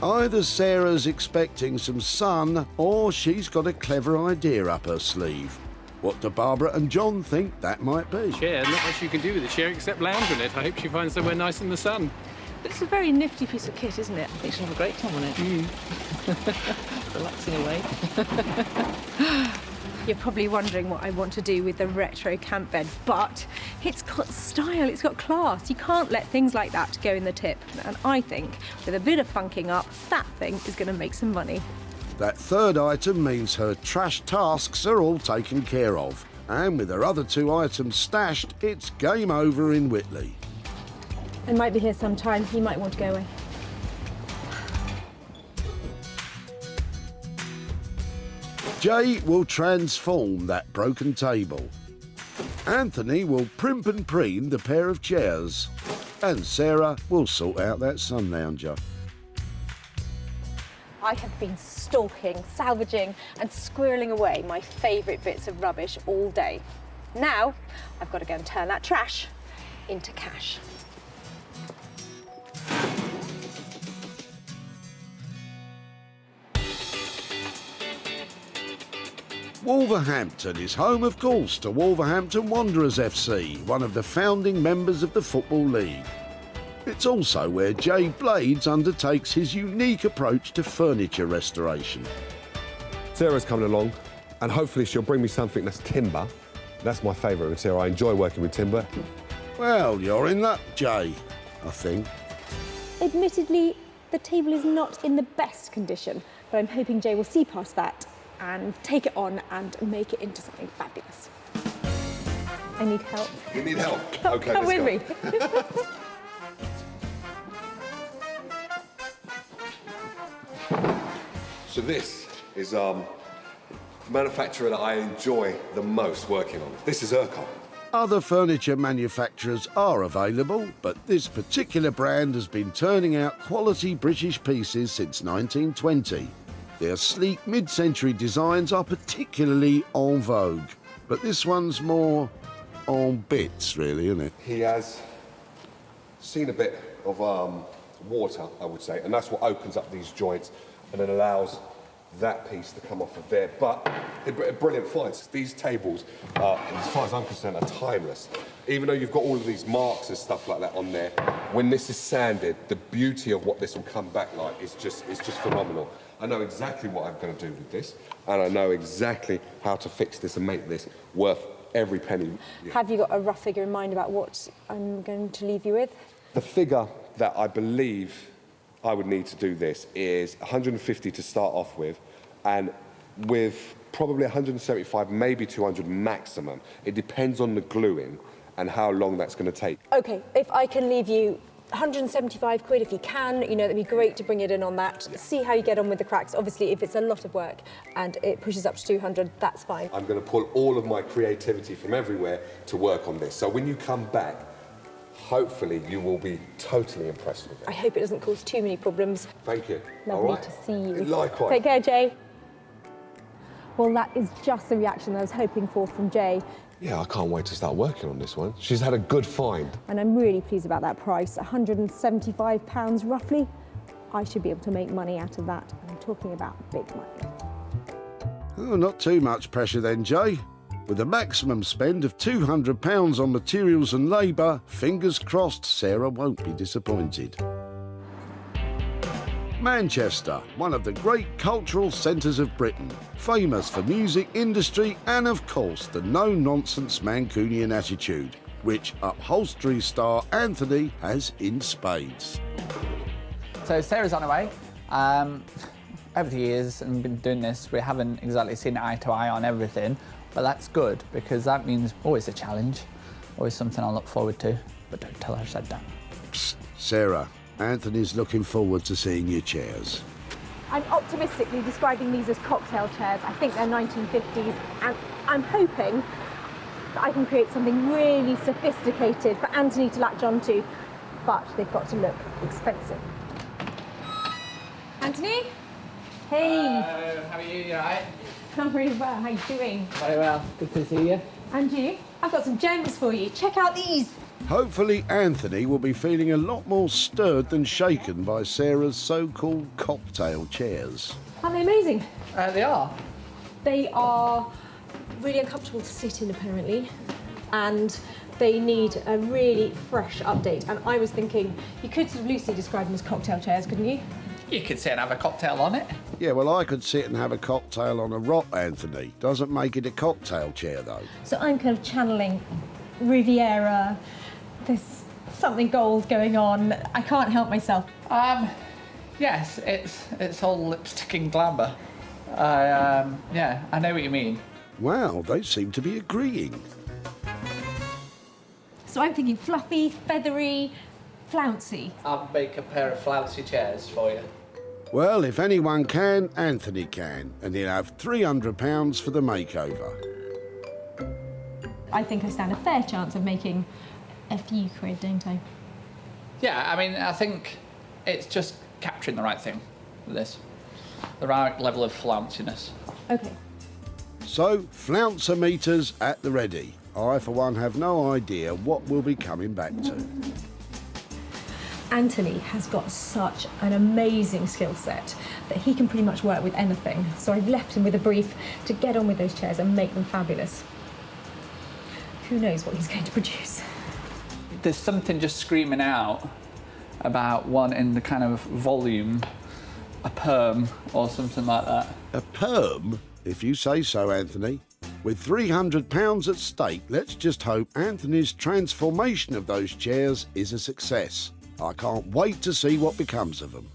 Either Sarah's expecting some sun, or she's got a clever idea up her sleeve. What do Barbara and John think that might be? Chair, not much you can do with the chair except lounge in it. I hope she finds somewhere nice in the sun. It's a very nifty piece of kit, isn't it? I think she'll have a great time on it. Relaxing away. You're probably wondering what I want to do with the retro camp bed, but it's got style, it's got class. You can't let things like that go in the tip. And I think with a bit of funking up, that thing is going to make some money. That third item means her trash tasks are all taken care of. And with her other 2 items stashed, it's game over in Whitley. I might be here sometime. You might want to go away. Jay will transform that broken table. Anthony will primp and preen the pair of chairs. And Sarah will sort out that sun lounger. I have been stalking, salvaging and squirreling away my favourite bits of rubbish all day. Now, I've got to go and turn that trash into cash. Wolverhampton is home, of course, to Wolverhampton Wanderers FC, one of the founding members of the Football League. It's also where Jay Blades undertakes his unique approach to furniture restoration. Sarah's coming along, and hopefully she'll bring me something that's timber. That's my favourite material. I enjoy working with timber. Well, you're in luck, Jay, I think. Admittedly, the table is not in the best condition, but I'm hoping Jay will see past that and take it on and make it into something fabulous. I need help. You need help? Okay, come with me. So this is the manufacturer that I enjoy the most working on. This is Urquhart. Other furniture manufacturers are available, but this particular brand has been turning out quality British pieces since 1920. Their sleek mid-century designs are particularly en vogue, but this one's more en bits, really, isn't it? He has seen a bit of water, I would say, and that's what opens up these joints and then allows that piece to come off of there. But brilliant finds. These tables, as far as I'm concerned, are timeless. Even though you've got all of these marks and stuff like that on there, when this is sanded, the beauty of what this will come back like is just phenomenal. I know exactly what I'm going to do with this, and I know exactly how to fix this and make this worth every penny. Yeah. Have you got a rough figure in mind about what I'm going to leave you with? The figure that I believe I would need to do this is 150 to start off with, and with probably 175, maybe 200 maximum. It depends on the gluing and how long that's going to take. OK, if I can leave you 175 quid if you can, you know, that'd be great to bring it in on that. See how you get on with the cracks. Obviously, if it's a lot of work and it pushes up to 200, that's fine. I'm going to pull all of my creativity from everywhere to work on this. So when you come back, hopefully you will be totally impressed with it. I hope it doesn't cause too many problems. Thank you. Lovely all right. to see you. Likewise. Take care, Jay. Well, that is just the reaction I was hoping for from Jay. Yeah, I can't wait to start working on this one. She's had a good find. And I'm really pleased about that price, £175 roughly. I should be able to make money out of that. I'm talking about big money. Oh, not too much pressure then, Jay. With a maximum spend of £200 on materials and labour, fingers crossed Sarah won't be disappointed. Manchester, one of the great cultural centres of Britain, famous for music, industry and, of course, the no-nonsense Mancunian attitude, which upholstery star Anthony has in spades. So Sarah's on her way. Over the years, and we've been doing this, we haven't exactly seen eye to eye on everything, but that's good, because that means always a challenge, always something I'll look forward to, but don't tell her I said that. Psst, Sarah, Anthony's looking forward to seeing your chairs. I'm optimistically describing these as cocktail chairs. I think they're 1950s, and I'm hoping that I can create something really sophisticated for Anthony to latch onto, but they've got to look expensive. Anthony? Hey. Hello, how are you? You all right? I'm very well. How you doing? Very well. Good to see you. And you? I've got some gems for you. Check out these. Hopefully Anthony will be feeling a lot more stirred than shaken by Sarah's so-called cocktail chairs. Aren't they amazing? They are. They are really uncomfortable to sit in, apparently, and they need a really fresh update. And I was thinking, you could sort of loosely describe them as cocktail chairs, couldn't you? You could sit and have a cocktail on it. Yeah, well, I could sit and have a cocktail on a rock, Anthony. Doesn't make it a cocktail chair, though. So I'm kind of channeling Riviera. There's something gold going on. I can't help myself. Yes, it's all lipstick and glamour. Yeah, I know what you mean. Wow, they seem to be agreeing. So I'm thinking fluffy, feathery, flouncy. I'll make a pair of flouncy chairs for you. Well, if anyone can, Anthony can, and he'll have £300 for the makeover. I think I stand a fair chance of making a few quid, don't I? Yeah, I mean, I think it's just capturing the right thing with this. The right level of flounciness. Okay. So, flouncer meters at the ready. I, for one, have no idea what we'll be coming back to. Anthony has got such an amazing skill set that he can pretty much work with anything. So I've left him with a brief to get on with those chairs and make them fabulous. Who knows what he's going to produce? There's something just screaming out about one in the kind of volume, a perm or something like that. A perm? If you say so, Anthony. With £300 at stake, let's just hope Anthony's transformation of those chairs is a success. I can't wait to see what becomes of them.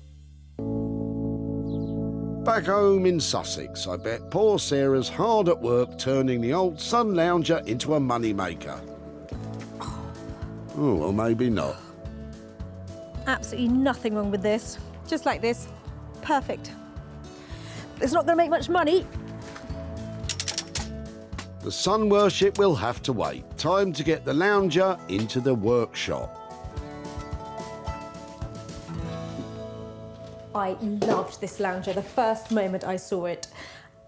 Back home in Sussex, I bet poor Sarah's hard at work turning the old sun lounger into a money maker. Oh, well, maybe not. Absolutely nothing wrong with this. Just like this. Perfect. It's not going to make much money. The sun worship will have to wait. Time to get the lounger into the workshop. I loved this lounger the first moment I saw it.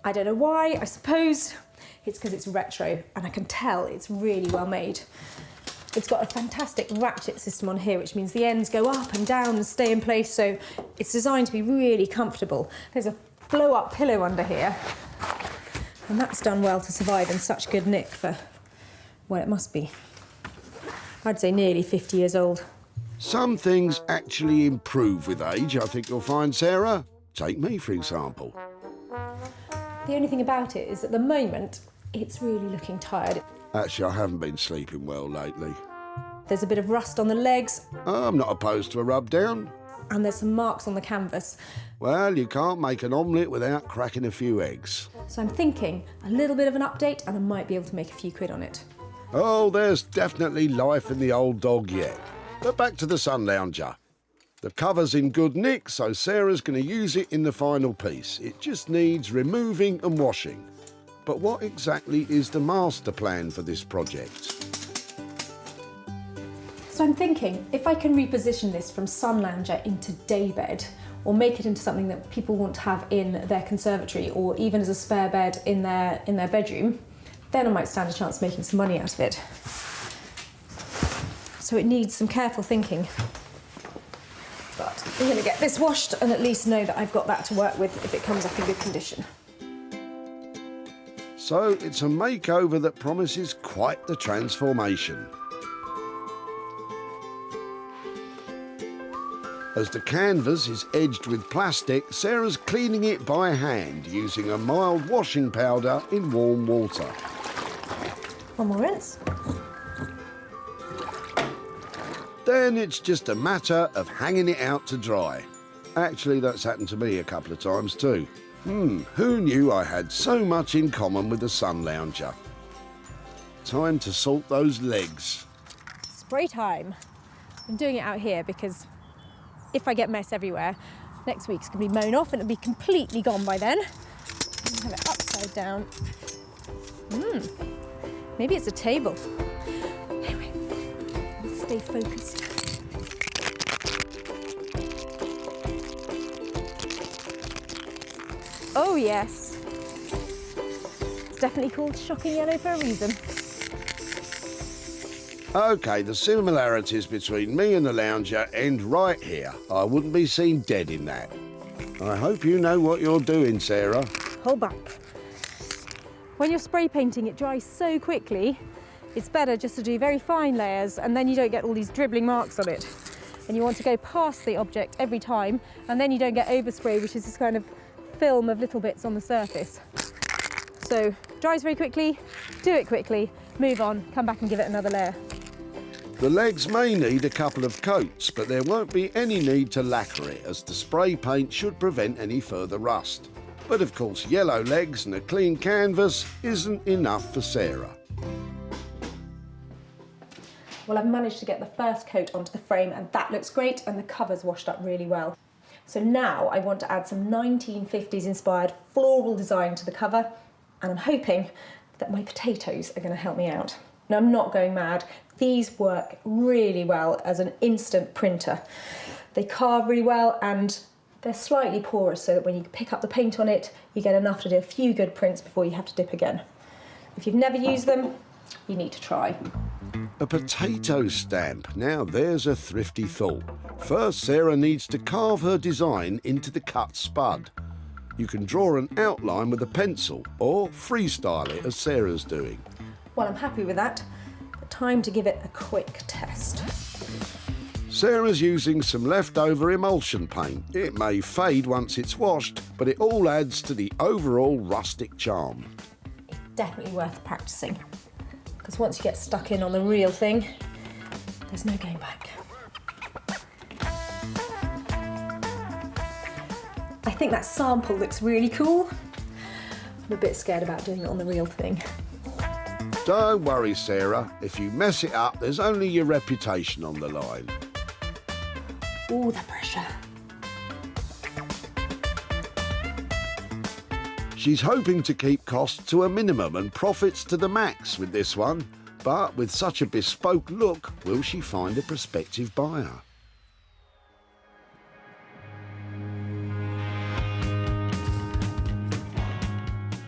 I don't know why. I suppose it's because it's retro and I can tell it's really well made. It's got a fantastic ratchet system on here, which means the ends go up and down and stay in place, so it's designed to be really comfortable. There's a blow-up pillow under here, and that's done well to survive in such good nick for, well, it must be, I'd say nearly 50 years old. Some things actually improve with age, I think you'll find, Sarah. Take me, for example. The only thing about it is at the moment, it's really looking tired. Actually, I haven't been sleeping well lately. There's a bit of rust on the legs. I'm not opposed to a rub down. And there's some marks on the canvas. Well, you can't make an omelette without cracking a few eggs. So I'm thinking a little bit of an update and I might be able to make a few quid on it. Oh, there's definitely life in the old dog yet. But back to the sun lounger. The cover's in good nick, so Sarah's going to use it in the final piece. It just needs removing and washing. But what exactly is the master plan for this project? So I'm thinking, if I can reposition this from sun lounger into daybed, or make it into something that people want to have in their conservatory, or even as a spare bed in their bedroom, then I might stand a chance of making some money out of it. So it needs some careful thinking. But I'm going to get this washed and at least know that I've got that to work with if it comes up in good condition. So it's a makeover that promises quite the transformation. As the canvas is edged with plastic, Sarah's cleaning it by hand using a mild washing powder in warm water. One more rinse. Then it's just a matter of hanging it out to dry. Actually, that's happened to me a couple of times too. Who knew I had so much in common with the sun lounger? Time to salt those legs. Spray time. I'm doing it out here because if I get mess everywhere, next week's going to be mown off and it'll be completely gone by then. Have it upside down. Maybe it's a table. Anyway, let's stay focused. Oh yes. It's definitely called shocking yellow for a reason. OK, the similarities between me and the lounger end right here. I wouldn't be seen dead in that. I hope you know what you're doing, Sarah. Hold back. When you're spray painting, it dries so quickly, it's better just to do very fine layers and then you don't get all these dribbling marks on it. and you want to go past the object every time, and then you don't get overspray, which is this kind of film of little bits on the surface. So dries very quickly, do it quickly, move on, come back and give it another layer. The legs may need a couple of coats, but there won't be any need to lacquer it, as the spray paint should prevent any further rust. But of course, yellow legs and a clean canvas isn't enough for Sarah. Well, I've managed to get the first coat onto the frame, and that looks great, and the cover's washed up really well. So now I want to add some 1950s inspired floral design to the cover, and I'm hoping that my potatoes are going to help me out. Now, I'm not going mad. These work really well as an instant printer. They carve really well, and they're slightly porous, so that when you pick up the paint on it, you get enough to do a few good prints before you have to dip again. If you've never used them, you need to try. A potato stamp. Now there's a thrifty thought. First, Sarah needs to carve her design into the cut spud. You can draw an outline with a pencil or freestyle it as Sarah's doing. Well, I'm happy with that, but time to give it a quick test. Sarah's using some leftover emulsion paint. It may fade once it's washed, but it all adds to the overall rustic charm. Definitely worth practicing, because once you get stuck in on the real thing, there's no going back. I think that sample looks really cool. I'm a bit scared about doing it on the real thing. Don't worry, Sarah. If you mess it up, there's only your reputation on the line. Ooh, the pressure. She's hoping to keep costs to a minimum and profits to the max with this one. But with such a bespoke look, will she find a prospective buyer?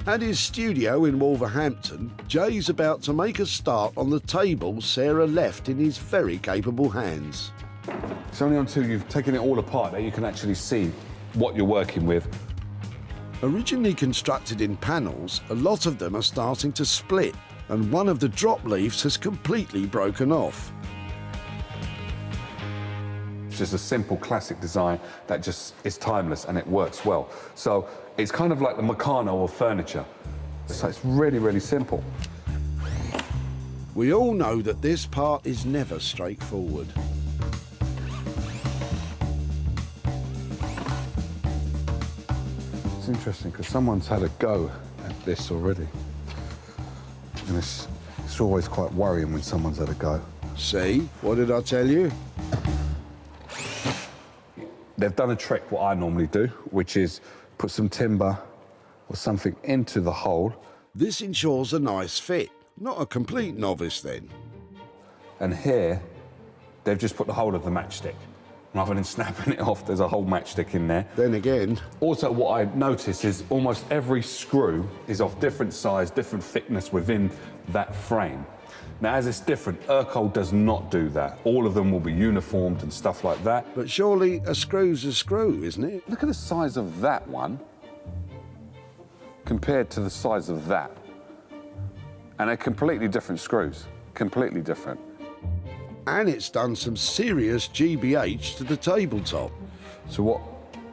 At his studio in Wolverhampton, Jay's about to make a start on the table Sarah left in his very capable hands. It's only until you've taken it all apart that you can actually see what you're working with. Originally constructed in panels, a lot of them are starting to split, and one of the drop leaves has completely broken off. It's just a simple classic design that just is timeless and it works well. So it's kind of like the Meccano of furniture. So it's really, really simple. We all know that this part is never straightforward. It's interesting because someone's had a go at this already. And it's always quite worrying when someone's had a go. See? What did I tell you? They've done a trick, what I normally do, which is put some timber or something into the hole. This ensures a nice fit. Not a complete novice then. And here, they've just put the whole of the matchstick. Rather than snapping it off, there's a whole matchstick in there. Then again... Also, what I notice is almost every screw is of different size, different thickness within that frame. Now, as it's different, Urkel does not do that. All of them will be uniformed and stuff like that. But surely a screw's a screw, isn't it? Look at the size of that one compared to the size of that. And they're completely different screws, completely different. And it's done some serious GBH to the tabletop. So what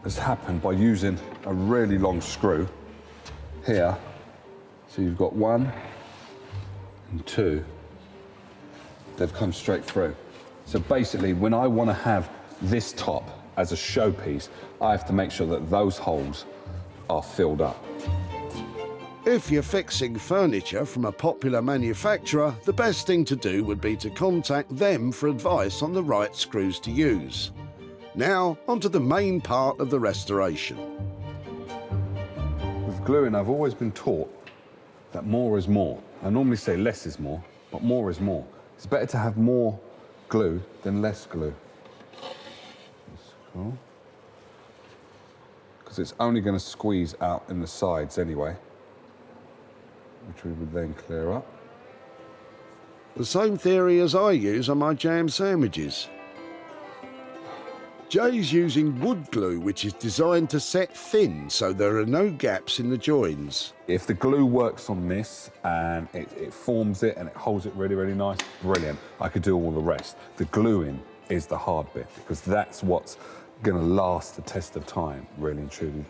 has happened by using a really long screw here, so you've got 1 and 2, they've come straight through. So basically, when I want to have this top as a showpiece, I have to make sure that those holes are filled up. If you're fixing furniture from a popular manufacturer, the best thing to do would be to contact them for advice on the right screws to use. Now, onto the main part of the restoration. With gluing, I've always been taught that more is more. I normally say less is more, but more is more. It's better to have more glue than less glue. That's cool. Because it's only going to squeeze out in the sides anyway, which we would then clear up. The same theory as I use on my jam sandwiches. Jay's using wood glue, which is designed to set thin, so there are no gaps in the joins. If the glue works on this and it forms it and it holds it really, really nice, brilliant. I could do all the rest. The gluing is the hard bit, because that's what's going to last the test of time, really and truly.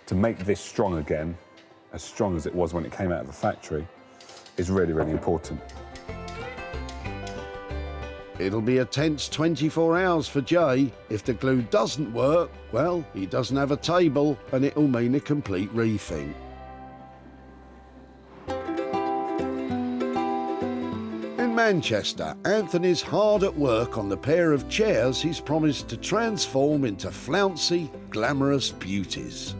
To make this strong again, as strong as it was when it came out of the factory, is really, really important. It'll be a tense 24 hours for Jay. If the glue doesn't work, well, he doesn't have a table and it'll mean a complete rethink. In Manchester, Anthony's hard at work on the pair of chairs he's promised to transform into flouncy, glamorous beauties.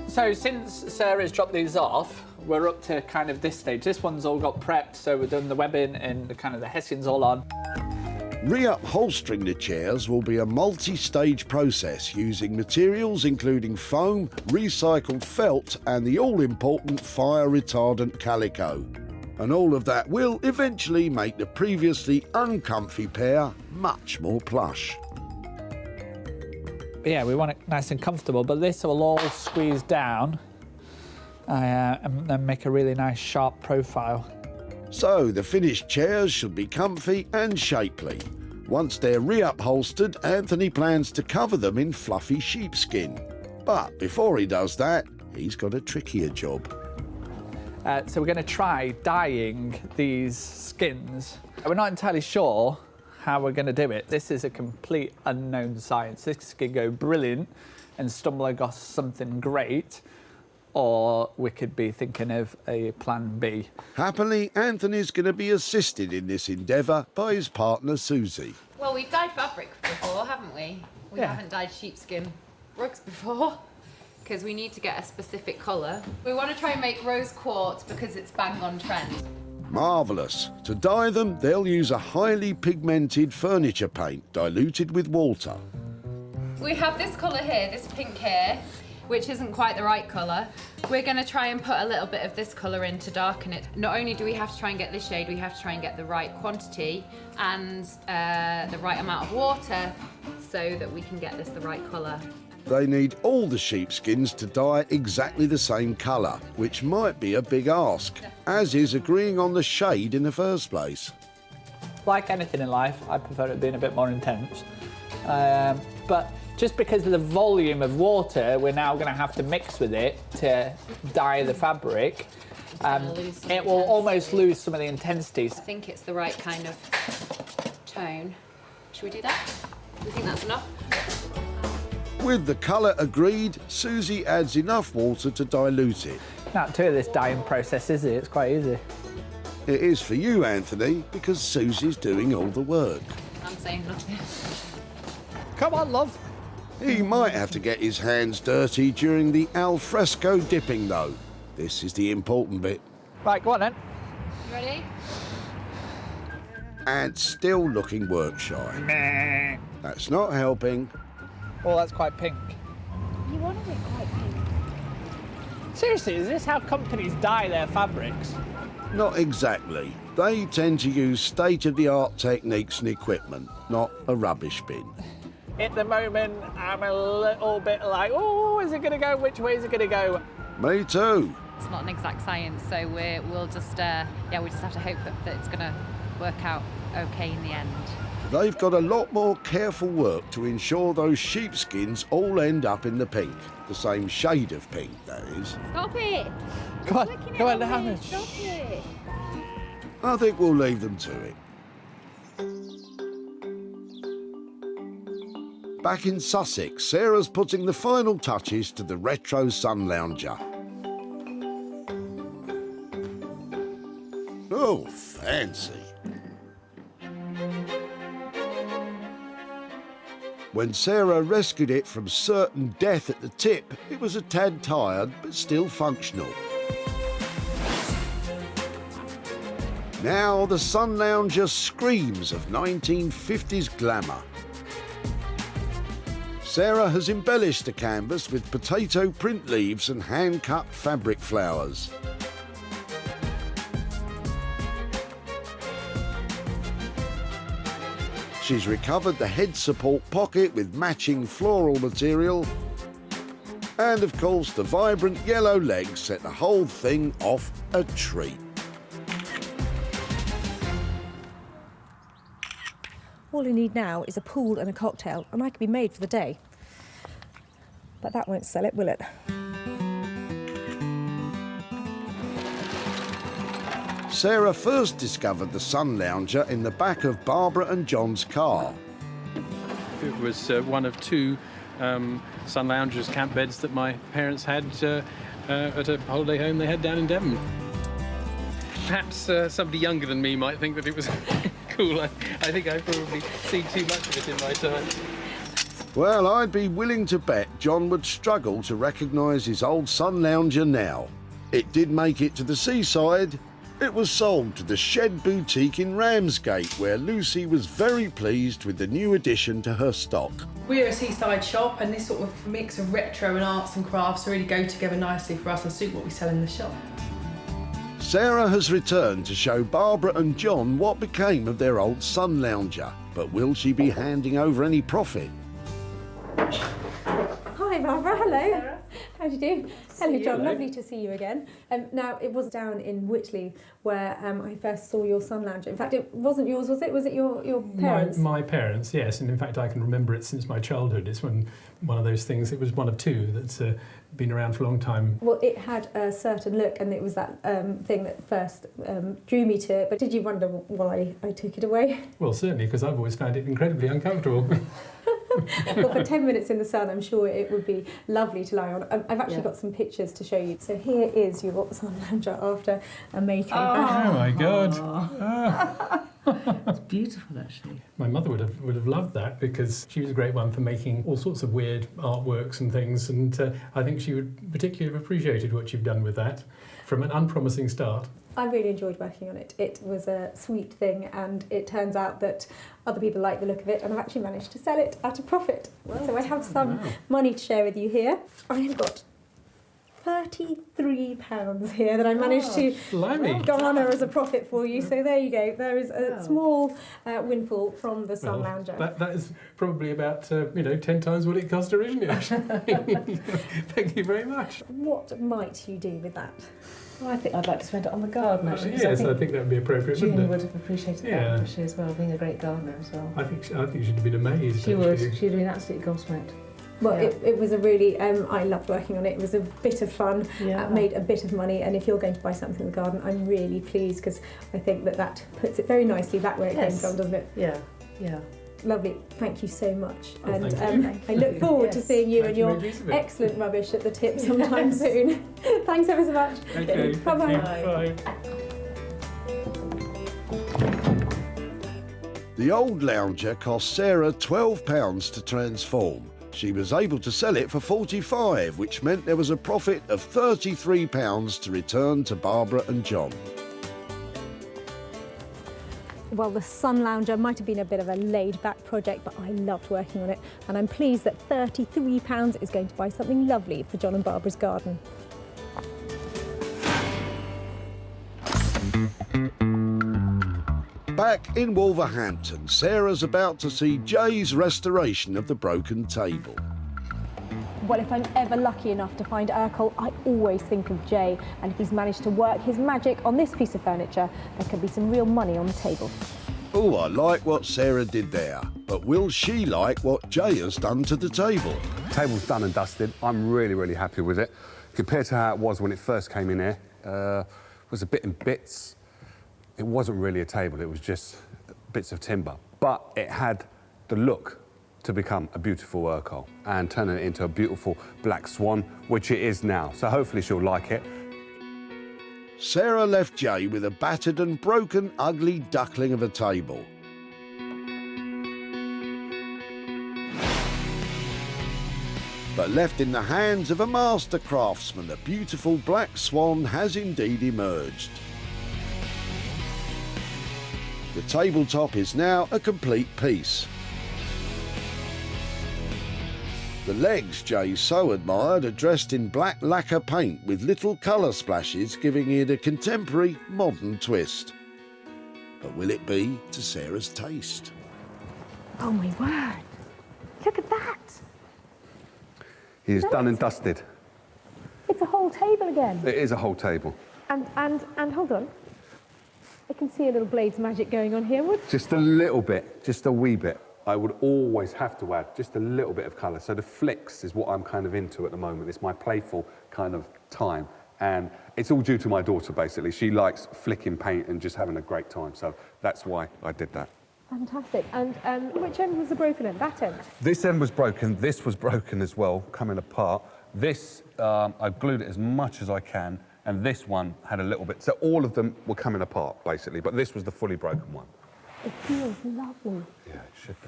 So since Sarah's dropped these off, we're up to kind of this stage. This one's all got prepped, so we've done the webbing and the kind of the hessian's all on. Re-upholstering the chairs will be a multi-stage process using materials including foam, recycled felt and the all-important fire-retardant calico. And all of that will eventually make the previously uncomfy pair much more plush. Yeah, we want it nice and comfortable, but this will all squeeze down and then make a really nice sharp profile. So the finished chairs should be comfy and shapely. Once they're re-upholstered, Anthony plans to cover them in fluffy sheepskin. But before he does that, he's got a trickier job. So we're going to try dyeing these skins. We're not entirely sure how we're going to do it. This is a complete unknown science. This could go brilliant and stumble across something great, or we could be thinking of a plan B. Happily, Anthony's going to be assisted in this endeavour by his partner Susie. Well, we've dyed fabric before, haven't we? We haven't dyed sheepskin rugs before, because we need to get a specific colour. We want to try and make rose quartz because it's bang on trend. Marvellous. To dye them, they'll use a highly pigmented furniture paint diluted with water. We have this colour here, this pink here, which isn't quite the right colour. We're going to try and put a little bit of this colour in to darken it. Not only do we have to try and get this shade, we have to try and get the right quantity and the right amount of water so that we can get this the right colour. They need all the sheepskins to dye exactly the same colour, which might be a big ask, as is agreeing on the shade in the first place. Like anything in life, I prefer it being a bit more intense. But just because of the volume of water we're now going to have to mix with it to dye the fabric, it will almost lose some of the intensities. I think it's the right kind of tone. Should we do that? Do you think that's enough? With the colour agreed, Susie adds enough water to dilute it. Not too of this dyeing process, is it? It's quite easy. It is for you, Anthony, because Susie's doing all the work. I'm saying nothing. Come on, love. He might have to get his hands dirty during the al fresco dipping, though. This is the important bit. Right, go on then. You ready? And still looking work shy. That's not helping. Oh, that's quite pink. You wanted it quite pink. Seriously, is this how companies dye their fabrics? Not exactly. They tend to use state-of-the-art techniques and equipment, not a rubbish bin. At the moment, I'm a little bit like, oh, is it going to go? Which way is it going to go? Me too. It's not an exact science, so we'll just, we just have to hope that it's going to work out okay in the end. They've got a lot more careful work to ensure those sheepskins all end up in the pink. The same shade of pink, that is. Stop it! Come on, down. Stop it! I think we'll leave them to it. Back in Sussex, Sarah's putting the final touches to the retro sun lounger. Oh, fancy. When Sarah rescued it from certain death at the tip, it was a tad tired, but still functional. Now the sun lounger screams of 1950s glamour. Sarah has embellished the canvas with potato print leaves and hand-cut fabric flowers. She's recovered the head support pocket with matching floral material. And of course, the vibrant yellow legs set the whole thing off a treat. All I need now is a pool and a cocktail, and I could be made for the day. But that won't sell it, will it? Sarah first discovered the sun lounger in the back of Barbara and John's car. It was one of two sun loungers, camp beds that my parents had at a holiday home they had down in Devon. Perhaps somebody younger than me might think that it was cool. I think I've probably seen too much of it in my time. Well, I'd be willing to bet John would struggle to recognise his old sun lounger now. It did make it to the seaside. It was sold to the Shed Boutique in Ramsgate, where Lucy was very pleased with the new addition to her stock. We're a seaside shop, and this sort of mix of retro and arts and crafts really go together nicely for us and suit what we sell in the shop. Sarah has returned to show Barbara and John what became of their old sun lounger, but will she be handing over any profit? Hi, Barbara. Hello. How do you do? Hello, John. Lovely to see you again. Now, it was down in Whitley where I first saw your sun lounger. In fact, it wasn't yours, was it? Was it your parents'? My parents, yes. And in fact, I can remember it since my childhood. It's one of those things. It was one of two that's been around for a long time. Well, it had a certain look, and it was that thing that first drew me to it. But did you wonder why I took it away? Well, certainly, because I've always found it incredibly uncomfortable. Well, for 10 minutes in the sun, I'm sure it would be lovely to lie on. I've actually got some pictures to show you. So here is your sun lounger after a makeover. Oh my God. It's beautiful, actually. My mother would have loved that because she was a great one for making all sorts of weird artworks and things, and I think she would particularly have appreciated what you've done with that from an unpromising start. I really enjoyed working on it. It was a sweet thing, and it turns out that other people like the look of it, and I've actually managed to sell it at a profit. So I have some money to share with you here. I have got £33 here that I managed to garner as a profit for you. So there you go. There is a small windfall from the sun lounger. That is probably about 10 times what it cost originally. Thank you very much. What might you do with that? Well, I think I'd like to spend it on the garden, actually. Yes, I think that would be appropriate, wouldn't it? June would have appreciated that, actually, as well, being a great gardener as well. I think she'd have been amazed. She would. She'd have been absolutely gobsmacked. Well, it was a really, I loved working on it. It was a bit of fun, made a bit of money, and if you're going to buy something in the garden, I'm really pleased because I think that puts it very nicely back where it came from, doesn't it? Yeah, yeah. Lovely. Thank you so much. Oh, and thank I look forward to seeing you and your excellent rubbish at the tip sometime soon. Thanks ever so much. Okay. Bye-bye. Bye. The old lounger cost Sarah £12 to transform. She was able to sell it for £45, which meant there was a profit of £33 to return to Barbara and John. Well, the sun lounger might have been a bit of a laid-back project, but I loved working on it, and I'm pleased that £33 is going to buy something lovely for John and Barbara's garden. Back in Wolverhampton, Sarah's about to see Jay's restoration of the broken table. Well, if I'm ever lucky enough to find Urkel, I always think of Jay, and if he's managed to work his magic on this piece of furniture, there could be some real money on the table. Oh, I like what Sarah did there, but will she like what Jay has done to the table? Table's done and dusted. I'm really, really happy with it. Compared to how it was when it first came in here, it was a bit in bits. It wasn't really a table, it was just bits of timber. But it had the look to become a beautiful Urkel and turn it into a beautiful black swan, which it is now. So hopefully she'll like it. Sarah left Jay with a battered and broken, ugly duckling of a table. But left in the hands of a master craftsman, a beautiful black swan has indeed emerged. The tabletop is now a complete piece. The legs Jay so admired are dressed in black lacquer paint with little colour splashes, giving it a contemporary, modern twist. But will it be to Sarah's taste? Oh my word! Look at that! He is done and dusted. It's a whole table again. It is a whole table. And hold on. I can see a little blades magic going on here. What? Just a little bit, just a wee bit. I would always have to add just a little bit of colour. So the flicks is what I'm kind of into at the moment. It's my playful kind of time. And it's all due to my daughter, basically. She likes flicking paint and just having a great time. So that's why I did that. Fantastic. And which end was the broken end? That end? This end was broken. This was broken as well, coming apart. This, I glued it as much as I can. And this one had a little bit. So all of them were coming apart, basically. But this was the fully broken one. It feels lovely. Yeah, it should be.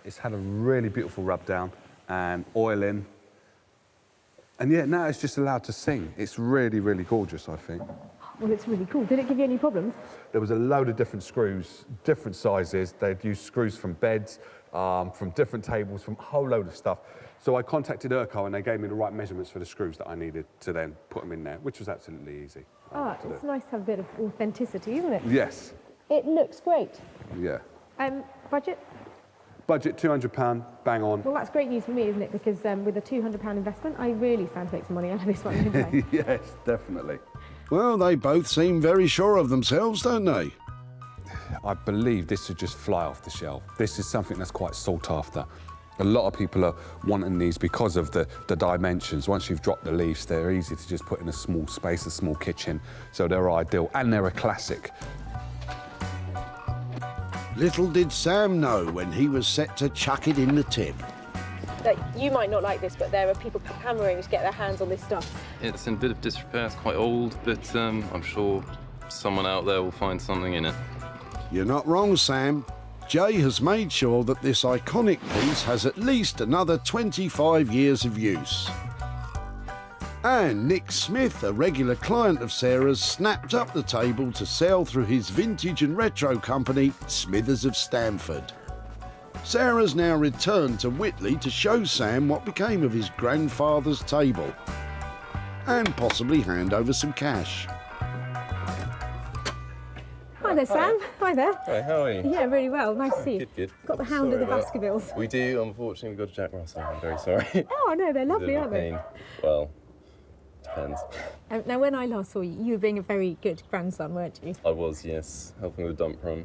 It's had a really beautiful rub down and oil in. And yeah, now it's just allowed to sing. It's really, really gorgeous, I think. Well, it's really cool. Did it give you any problems? There was a load of different screws, different sizes. They'd used screws from beds, from different tables, from a whole load of stuff. So I contacted Urco and they gave me the right measurements for the screws that I needed to then put them in there, which was absolutely easy. It's nice to have a bit of authenticity, isn't it? Yes. It looks great. Yeah. Budget? Budget, £200, bang on. Well, that's great news for me, isn't it? Because with a £200 investment, I really stand to make some money out of this one, don't I? Yes, definitely. Well, they both seem very sure of themselves, don't they? I believe this would just fly off the shelf. This is something that's quite sought after. A lot of people are wanting these because of the dimensions. Once you've dropped the leaves, they're easy to just put in a small space, a small kitchen. So they're ideal, and they're a classic. Little did Sam know when he was set to chuck it in the tip. You might not like this, but there are people hammering to get their hands on this stuff. It's in a bit of disrepair, it's quite old, but I'm sure someone out there will find something in it. You're not wrong, Sam. Jay has made sure that this iconic piece has at least another 25 years of use. And Nick Smith, a regular client of Sarah's, snapped up the table to sell through his vintage and retro company, Smithers of Stamford. Sarah's now returned to Whitley to show Sam what became of his grandfather's table and possibly hand over some cash. Hi there, Sam. Hi there. Hi, how are you? Yeah, really well. Nice to see you. Good. Got the hound of the Baskervilles. We do, unfortunately, we've got a Jack Russell. I'm very sorry. Oh, no, they're lovely, aren't they? Well, depends. Now, when I last saw you, you were being a very good grandson, weren't you? I was, yes, helping with the dump run.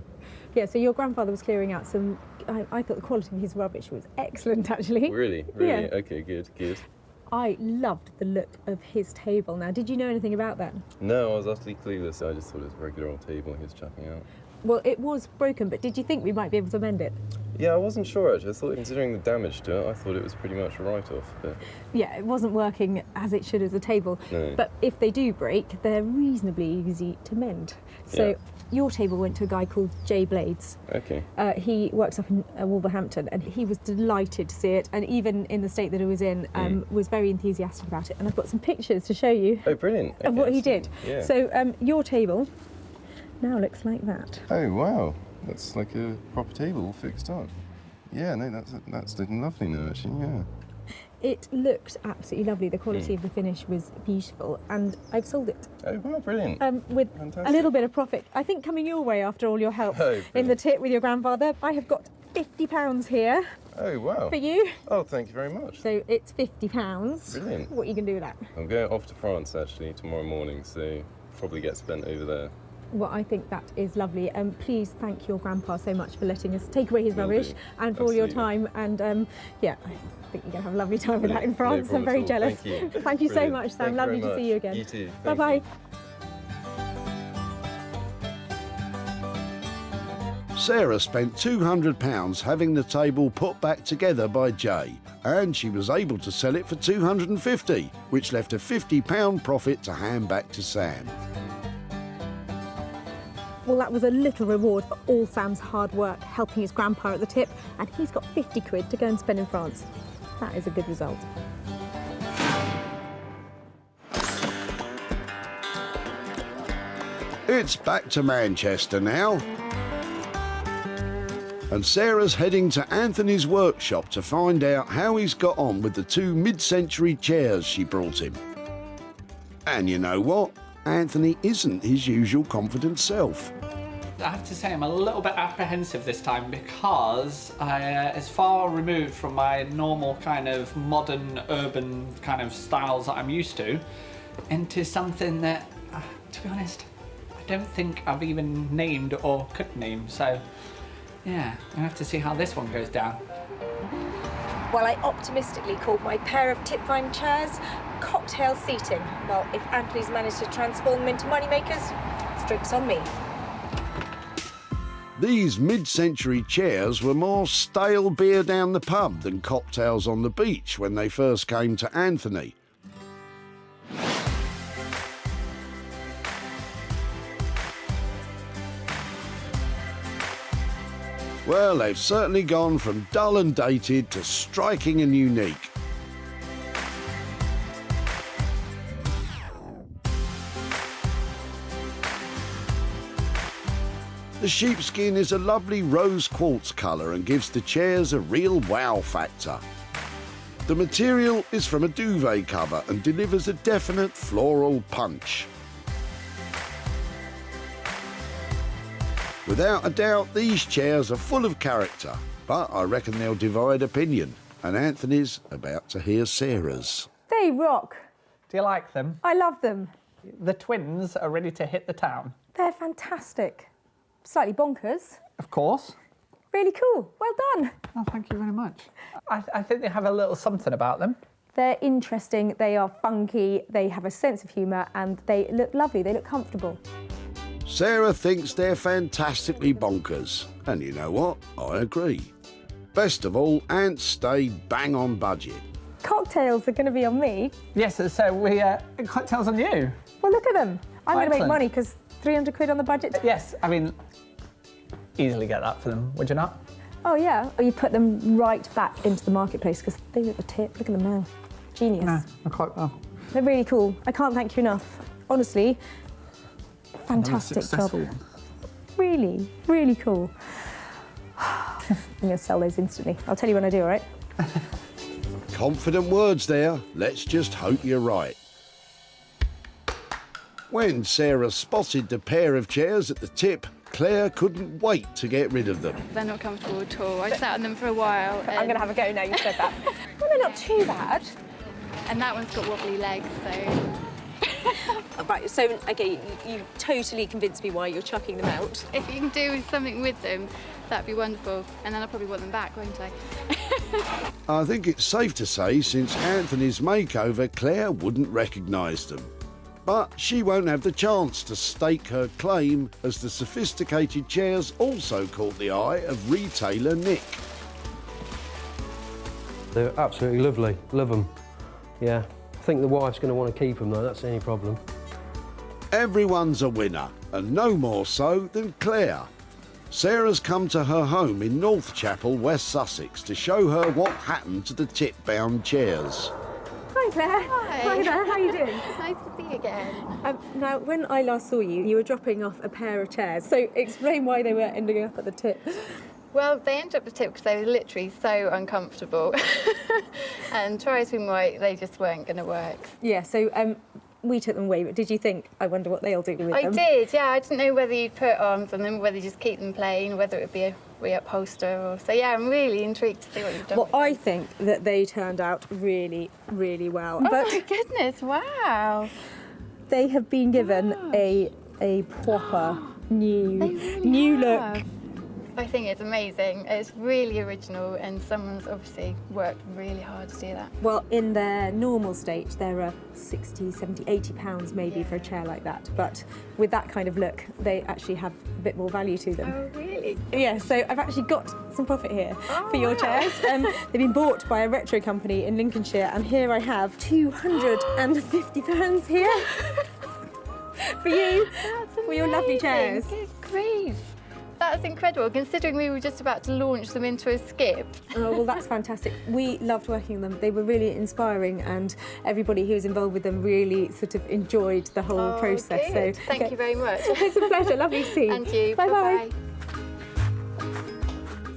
Yeah, so your grandfather was clearing out some... I thought the quality of his rubbish was excellent, actually. Really? Yeah. Okay, good. I loved the look of his table. Now, did you know anything about that? No, I was utterly clueless. I just thought it was a regular old table he was chucking out. Well, it was broken, but did you think we might be able to mend it? Yeah, I wasn't sure, actually. I thought, considering the damage to it, I thought it was pretty much a write-off. But... Yeah, it wasn't working as it should as a table. No. But if they do break, they're reasonably easy to mend. So Yeah. your table went to a guy called Jay Blades. Okay. He works up in Wolverhampton, and he was delighted to see it, and even in the state that it was in, was very enthusiastic about it. And I've got some pictures to show you Oh, brilliant. of what he did. Yeah. So your table now looks like that. Oh, wow. That's like a proper table all fixed up. Yeah, no, that's looking lovely now, actually, yeah. It looked absolutely lovely. The quality of the finish was beautiful, and I've sold it. Oh, wow, brilliant. With Fantastic. a little bit of profit. I think coming your way after all your help Oh, in the tip with your grandfather, I have got £50 here Oh, wow. for you. Oh, thank you very much. So it's £50. Brilliant. What are you going to do with that? I'm going off to France, actually, tomorrow morning, so probably get spent over there. Well, I think that is lovely. Please thank your grandpa so much for letting us take away his rubbish and for all your time. And yeah, I think you're going to have a lovely time with that in France. I'm very jealous. Thank you. Thank you so Brilliant. much, Sam. Thank you Lovely very to see you much. again. You too. Bye-bye. Sarah spent £200 having the table put back together by Jay, and she was able to sell it for £250, which left a £50 profit to hand back to Sam. Well, that was a little reward for all Sam's hard work helping his grandpa at the tip, and he's got 50 quid to go and spend in France. That is a good result. It's back to Manchester now. And Sarah's heading to Anthony's workshop to find out how he's got on with the two mid-century chairs she brought him. And you know what? Anthony isn't his usual confident self. I have to say I'm a little bit apprehensive this time because it's far removed from my normal kind of modern urban kind of styles that I'm used to into something that, to be honest, I don't think I've even named or could name, so yeah, I have to see how this one goes down. Well, I optimistically called my pair of tip-vine chairs cocktail seating. Well, if Anthony's managed to transform them into moneymakers, it's drinks on me. These mid-century chairs were more stale beer down the pub than cocktails on the beach when they first came to Anthony. Well, they've certainly gone from dull and dated to striking and unique. The sheepskin is a lovely rose quartz colour and gives the chairs a real wow factor. The material is from a duvet cover and delivers a definite floral punch. Without a doubt, these chairs are full of character, but I reckon they'll divide opinion, and Anthony's about to hear Sarah's. They rock. Do you like them? I love them. The twins are ready to hit the town. They're fantastic. Slightly bonkers. Of course. Really cool. Well done. Oh, thank you very much. I think they have a little something about them. They're interesting, they are funky, they have a sense of humour, and they look lovely, they look comfortable. Sarah thinks they're fantastically bonkers, and you know what? I agree. Best of all, Ant stayed bang on budget. Cocktails are going to be on me. Yes, so we cocktails on you. Well, look at them. I'm going to make Excellent. money because 300 quid on the budget. Yes, I mean, easily get that for them, would you not? Oh, yeah. Or you put them right back into the marketplace because they were at the tip. Look at them now. Genius. No, not quite well. They're really cool. I can't thank you enough. Honestly, fantastic job. Really, really cool. I'm going to sell those instantly. I'll tell you when I do, all right? Confident words there. Let's just hope you're right. When Sarah spotted the pair of chairs at the tip, Claire couldn't wait to get rid of them. They're not comfortable at all. I sat on them for a while. I'm going to have a go now you said that. Well, they're not too bad. And that one's got wobbly legs, so... Right, so, OK, you totally convinced me why you're chucking them out. If you can do something with them, that'd be wonderful. And then I'll probably want them back, won't I? I think it's safe to say, since Anthony's makeover, Claire wouldn't recognise them. But she won't have the chance to stake her claim, as the sophisticated chairs also caught the eye of retailer Nick. They're absolutely lovely. Love them. Yeah. I think the wife's going to want to keep them, though. That's the only problem. Everyone's a winner, and no more so than Claire. Sarah's come to her home in North Chapel, West Sussex, to show her what happened to the tip-bound chairs. Hi, Claire. Hi. There. How are you doing? It's nice to see you again. Now, when I last saw you, you were dropping off a pair of chairs. So explain why they were ending up at the tip. Well, they ended up at the tip because they were literally so uncomfortable. And try as we might, they just weren't going to work. Yeah, so we took them away, but did you think, I wonder what they'll do with them? I did, yeah. I didn't know whether you'd put arms on them, whether you just keep them plain, whether it would be a re-upholster or... So, yeah, I'm really intrigued to see what you've done. Well, I think that they turned out really, really well. Oh, but my goodness, wow. They have been given a proper new look. I think it's amazing. It's really original and someone's obviously worked really hard to do that. Well, in their normal state, there are 60, 70, 80 pounds maybe for a chair like that. But with that kind of look, they actually have a bit more value to them. Oh, really? Yeah, so I've actually got some profit here for your chairs. They've been bought by a retro company in Lincolnshire, and here I have £250 here for you, for your lovely chairs. Good grief. That's incredible, considering we were just about to launch them into a skip. Oh, well, that's fantastic. We loved working on them. They were really inspiring, and everybody who was involved with them really sort of enjoyed the whole process. Good. So Thank you very much. It's a pleasure. Lovely to see you. And you. Bye-bye.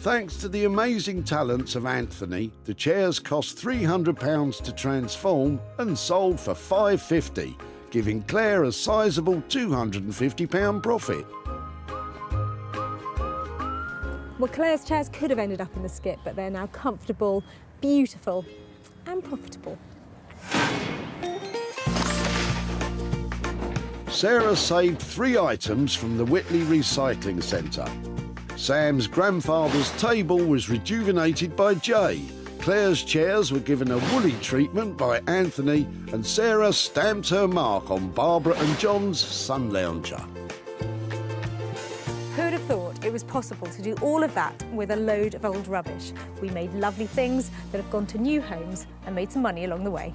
Thanks to the amazing talents of Anthony, the chairs cost £300 to transform and sold for £550, giving Claire a sizable £250 profit. Well, Claire's chairs could have ended up in the skip, but they're now comfortable, beautiful, and profitable. Sarah saved 3 items from the Whitley Recycling Center. Sam's grandfather's table was rejuvenated by Jay. Claire's chairs were given a woolly treatment by Anthony, and Sarah stamped her mark on Barbara and John's sun lounger. Who'd have thought it was possible to do all of that with a load of old rubbish? We made lovely things that have gone to new homes and made some money along the way.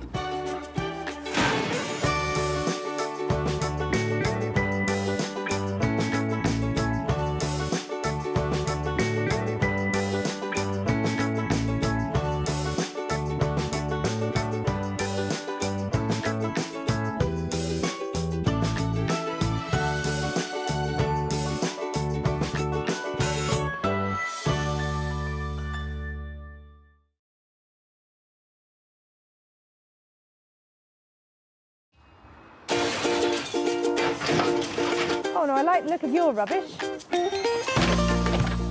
Oh no, I like the look of your rubbish.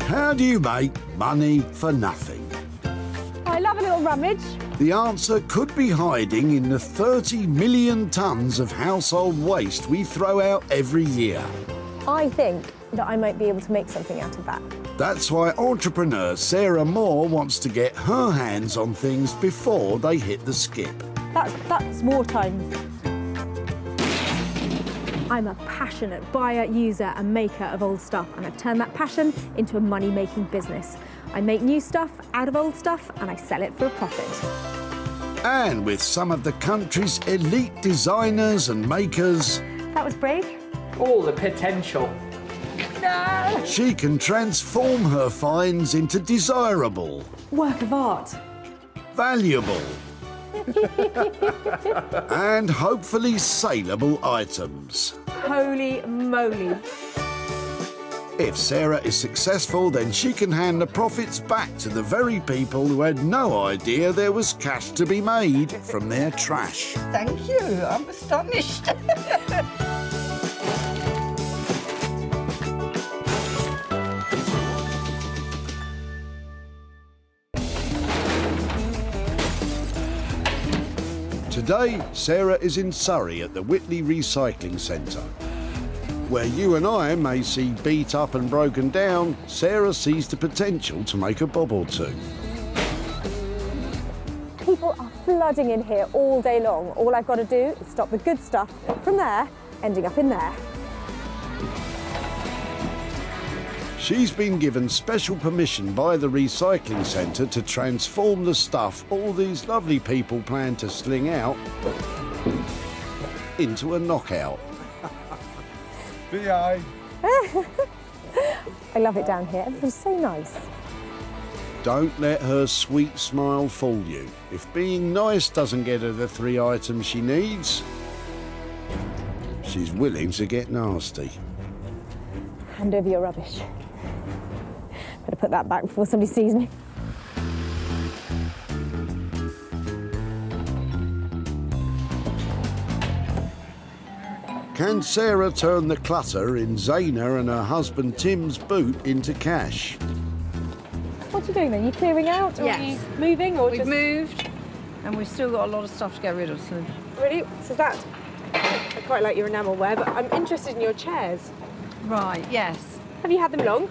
How do you make money for nothing? I love a little rummage. The answer could be hiding in the 30 million tonnes of household waste we throw out every year. I think that I might be able to make something out of that. That's why entrepreneur Sarah Moore wants to get her hands on things before they hit the skip. That's wartime. I'm a passionate buyer, user and maker of old stuff, and I've turned that passion into a money-making business. I make new stuff out of old stuff and I sell it for a profit. And with some of the country's elite designers and makers... That was brave. All the potential. No! She can transform her finds into desirable, Work of art. valuable and hopefully saleable items. Holy moly. If Sarah is successful, then she can hand the profits back to the very people who had no idea there was cash to be made from their trash. Thank you, I'm astonished. Today, Sarah is in Surrey at the Whitley Recycling Center. Where you and I may see beat up and broken down, Sarah sees the potential to make a bob or two. People are flooding in here all day long. All I've got to do is stop the good stuff from there ending up in there. She's been given special permission by the recycling centre to transform the stuff all these lovely people plan to sling out into a knockout. I love it down here. Everybody's so nice. Don't let her sweet smile fool you. If being nice doesn't get her the 3 items she needs, she's willing to get nasty. Hand over your rubbish. Better put that back before somebody sees me. Can Sarah turn the clutter in Zaina and her husband Tim's boot into cash? What are you doing then? You clearing out? Or Yes. are you moving? Or We've just... moved and we've still got a lot of stuff to get rid of. So. Really? So that... I quite like your enamelware, but I'm interested in your chairs. Right, yes. Have you had them long?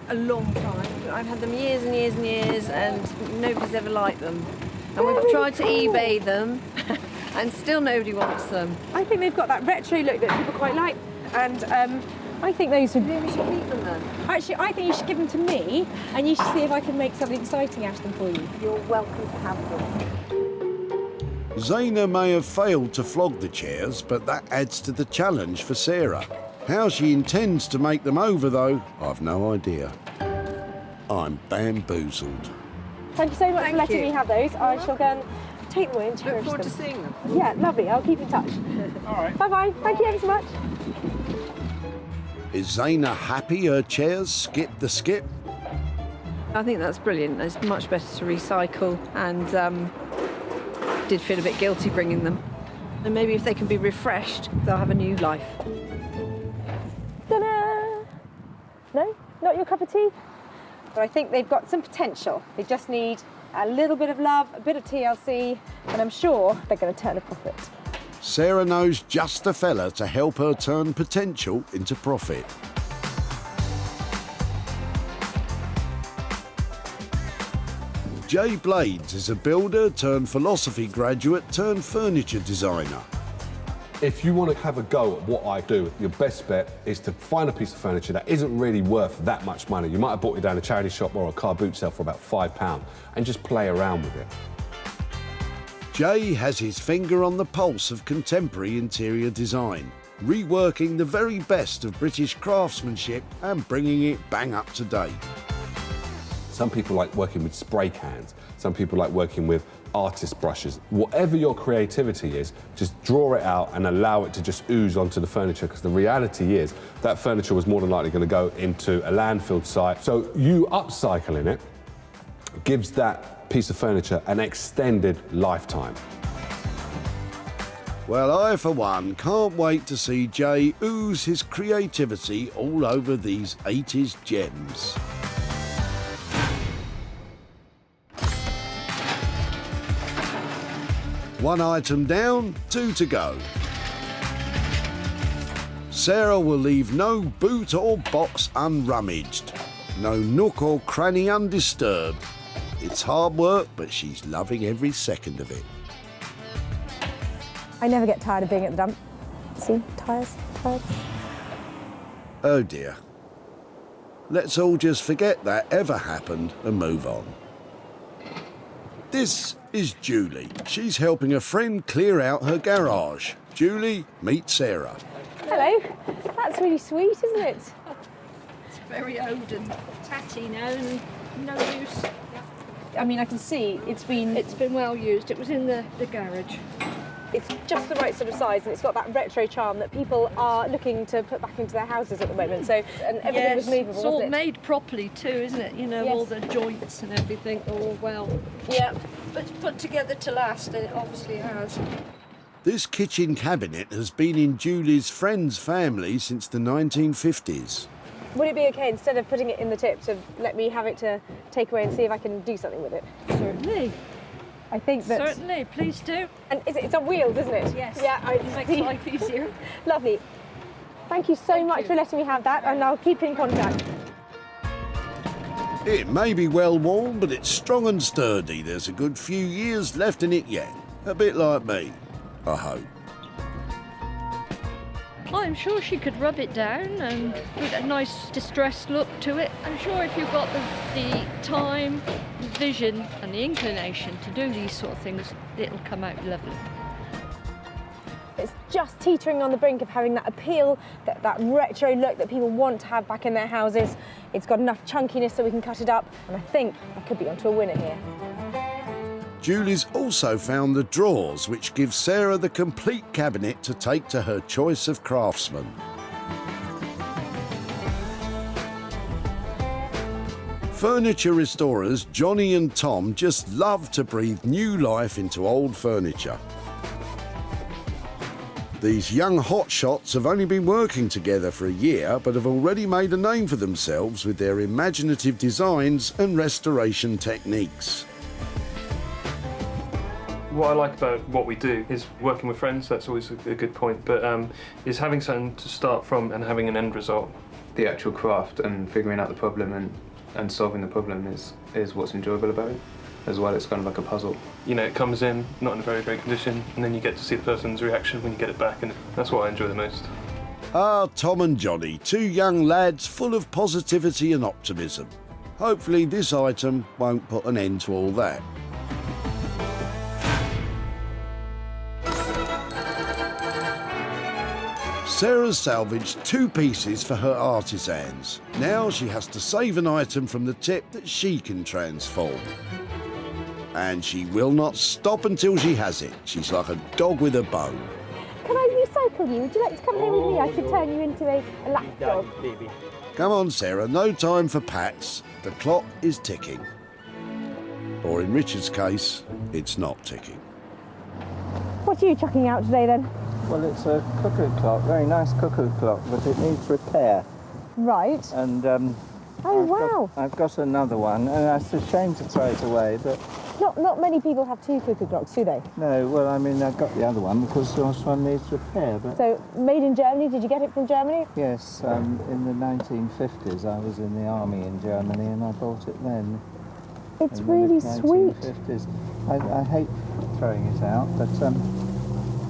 A long time. I've had them years and years and years and nobody's ever liked them. And we've tried to eBay them and still nobody wants them. I think they've got that retro look that people quite like. And I think those would... Maybe we should keep them then. Actually, I think you should give them to me and you should see if I can make something exciting out of them for you. You're welcome to have them. Zaina may have failed to flog the chairs, but that adds to the challenge for Sarah. How she intends to make them over, though, I've no idea. I'm bamboozled. Thank you so much for letting me have those. I shall go and take them away and cherish them. Look forward to seeing them. Yeah, lovely. I'll keep in touch. All right. Bye-bye. Thank you ever so much. Is Zaina happy her chairs skipped the skip? I think that's brilliant. It's much better to recycle and did feel a bit guilty bringing them. And maybe if they can be refreshed, they'll have a new life. Ta-da! No? Not your cup of tea? But I think they've got some potential. They just need a little bit of love, a bit of TLC, and I'm sure they're going to turn a profit. Sarah knows just the fella to help her turn potential into profit. Jay Blades is a builder turned philosophy graduate turned furniture designer. If you want to have a go at what I do, your best bet is to find a piece of furniture that isn't really worth that much money. You might have bought it down a charity shop or a car boot sale for about £5 and just play around with it. Jay has his finger on the pulse of contemporary interior design, reworking the very best of British craftsmanship and bringing it bang up to date. Some people like working with spray cans. Some people like working with artist brushes. Whatever your creativity is, just draw it out and allow it to just ooze onto the furniture, because the reality is that furniture was more than likely going to go into a landfill site. So you upcycling it gives that piece of furniture an extended lifetime. Well, I, for one, can't wait to see Jay ooze his creativity all over these 80s gems. One item down, 2 to go. Sarah will leave no boot or box unrummaged, no nook or cranny undisturbed. It's hard work, but she's loving every second of it. I never get tired of being at the dump. See, tyres. Oh dear. Let's all just forget that ever happened and move on. This is Julie. She's helping a friend clear out her garage. Julie, meet Sarah. Hello. That's really sweet, isn't it? It's very old and tatty now and no use. I mean, I can see it's been well used. It was in the garage. It's just the right sort of size, and it's got that retro charm that people are looking to put back into their houses at the moment. So, and everything was movable, it's all wasn't it? made properly too, isn't it? You know, Yes. all the joints and everything, all well. Yeah. But it's put together to last, and it obviously has. This kitchen cabinet has been in Julie's friend's family since the 1950s. Would it be okay, instead of putting it in the tip, to let me have it to take away and see if I can do something with it? Certainly. I think that... Certainly, please do. And it's on wheels, isn't it? Yes. Yeah, It makes life easier. Lovely. Thank you so much for letting me have that, and I'll keep in contact. It may be well worn, but it's strong and sturdy. There's a good few years left in it yet. A bit like me, I hope. I'm sure she could rub it down and put a nice distressed look to it. I'm sure if you've got the time, the vision and the inclination to do these sort of things, it'll come out lovely. It's just teetering on the brink of having that appeal, that retro look that people want to have back in their houses. It's got enough chunkiness so we can cut it up, and I think I could be onto a winner here. Julie's also found the drawers, which give Sarah the complete cabinet to take to her choice of craftsman. Furniture restorers Johnny and Tom just love to breathe new life into old furniture. These young hotshots have only been working together for a year, but have already made a name for themselves with their imaginative designs and restoration techniques. What I like about what we do is working with friends. That's always a good point, but is having something to start from and having an end result. The actual craft and figuring out the problem and solving the problem is what's enjoyable about it. As well, it's kind of like a puzzle. You know, it comes in not in a very great condition, and then you get to see the person's reaction when you get it back, and that's what I enjoy the most. Ah, Tom and Johnny, 2 young lads full of positivity and optimism. Hopefully this item won't put an end to all that. Sarah's salvaged 2 pieces for her artisans. Now she has to save an item from the tip that she can transform. And she will not stop until she has it. She's like a dog with a bone. Can I recycle you? Would you like to come here with me? I could turn you into a lap dog. Come on, Sarah, no time for pats. The clock is ticking. Or in Richard's case, it's not ticking. What are you chucking out today then? Well, it's a cuckoo clock, very nice cuckoo clock, but it needs repair. Right. And oh, wow. I've got another one, and it's a shame to throw it away, but Not many people have two cuckoo clocks, do they? No, well, I mean, I've got the other one because the last one needs repair. But So, made in Germany, did you get it from Germany? yes, in the 1950s, I was in the army in Germany and I bought it then. It's in the really sweet. 1950s. I hate throwing it out, but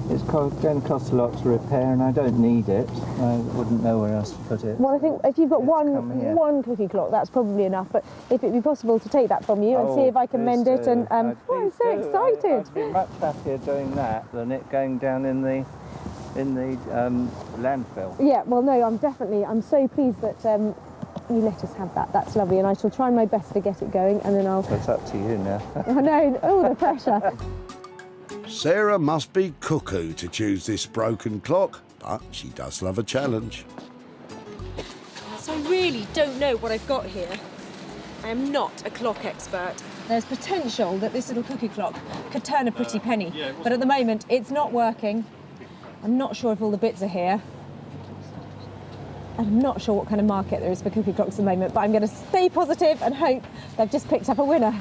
it's going to cost a lot to repair and I don't need it. I wouldn't know where else to put it. Well, I think if you've got come here. one cookie clock, that's probably enough. But if it'd be possible to take that from you and see if I can mend it, and oh, I'm so excited! I'd be much happier doing that than it going down in the landfill. Yeah, well, no, I'm so pleased that you let us have that. That's lovely, and I shall try my best to get it going, and then I'll. That's up to you now. I know, all the pressure. Sarah must be cuckoo to choose this broken clock, but she does love a challenge. So I really don't know what I've got here. I am not a clock expert. There's potential that this little cookie clock could turn a pretty penny, but at the moment it's not working. I'm not sure if all the bits are here. I'm not sure what kind of market there is for cookie clocks at the moment, but I'm going to stay positive and hope they've just picked up a winner.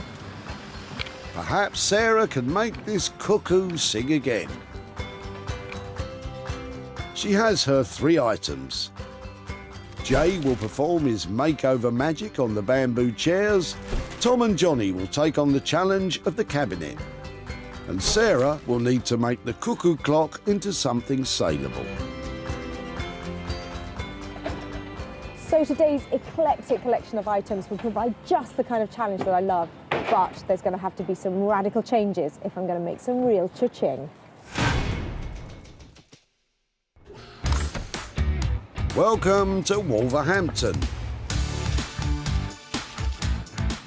Perhaps Sarah can make this cuckoo sing again. She has her 3 items. Jay will perform his makeover magic on the bamboo chairs. Tom and Johnny will take on the challenge of the cabinet. And Sarah will need to make the cuckoo clock into something saleable. So today's eclectic collection of items will provide just the kind of challenge that I love, but there's going to have to be some radical changes if I'm going to make some real cha-ching. Welcome to Wolverhampton,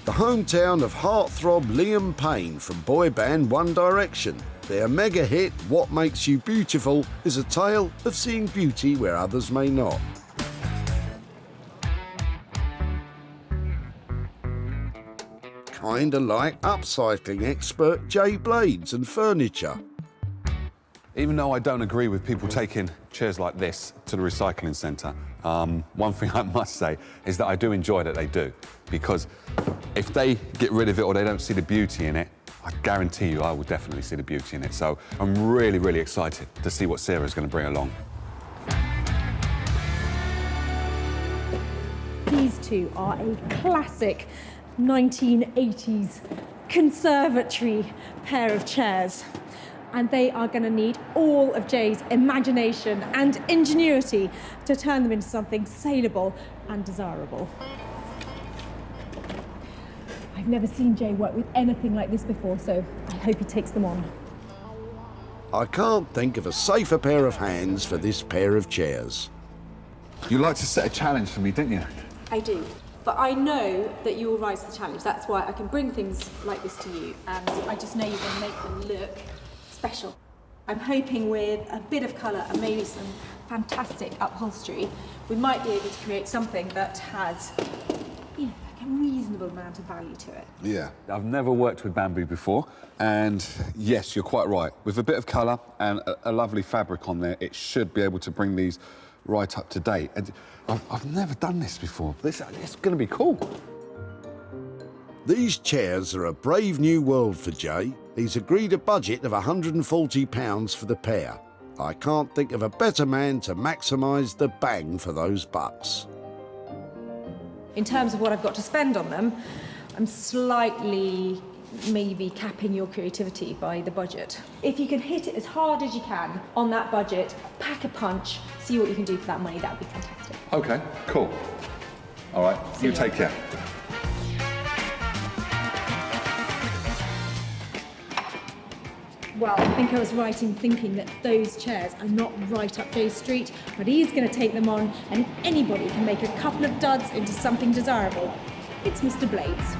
the hometown of heartthrob Liam Payne from boy band One Direction. Their mega hit, What Makes You Beautiful, is a tale of seeing beauty where others may not. Kinda like upcycling expert Jay Blades and furniture. Even though I don't agree with people taking chairs like this to the recycling centre, one thing I must say is that I do enjoy that they do, because if they get rid of it or they don't see the beauty in it, I guarantee you I will definitely see the beauty in it. So I'm really, really excited to see what Sarah's going to bring along. These two are a classic 1980s conservatory pair of chairs. And they are going to need all of Jay's imagination and ingenuity to turn them into something saleable and desirable. I've never seen Jay work with anything like this before, so I hope he takes them on. I can't think of a safer pair of hands for this pair of chairs. You like to set a challenge for me, didn't you? I do. But I know that you will rise to the challenge. That's why I can bring things like this to you, and I just know you're going to make them look special. I'm hoping with a bit of colour and maybe some fantastic upholstery, we might be able to create something that has, you know, like a reasonable amount of value to it. Yeah. I've never worked with bamboo before, and yes, you're quite right. With a bit of colour and a lovely fabric on there, it should be able to bring these right up to date. And I've never done this before. It's going to be cool. These chairs are a brave new world for Jay. He's agreed a budget of £140 for the pair. I can't think of a better man to maximise the bang for those bucks. In terms of what I've got to spend on them, I'm slightly maybe capping your creativity by the budget. If you can hit it as hard as you can on that budget, pack a punch, see what you can do for that money, that would be fantastic. OK, cool. All right, you take care. Well, I think I was right in thinking that those chairs are not right up Jay's street, but he's going to take them on, and if anybody can make a couple of duds into something desirable, it's Mr. Blades.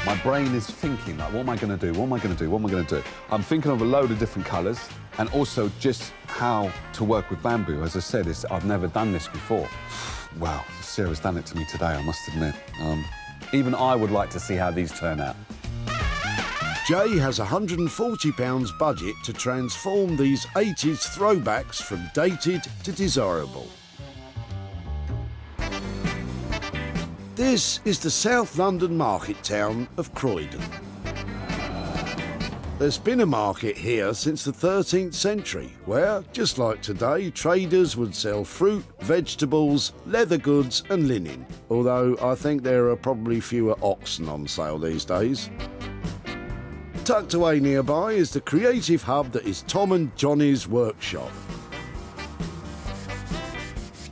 My brain is thinking, like, what am I going to do? What am I going to do? What am I going to do? I'm thinking of a load of different colours, and also just how to work with bamboo. As I said, I've never done this before. Wow, Sarah's done it to me today, I must admit. Even I would like to see how these turn out. Jay has £140 budget to transform these 80s throwbacks from dated to desirable. This is the South London market town of Croydon. There's been a market here since the 13th century, where, just like today, traders would sell fruit, vegetables, leather goods and linen, although I think there are probably fewer oxen on sale these days. Tucked away nearby is the creative hub that is Tom and Johnny's workshop.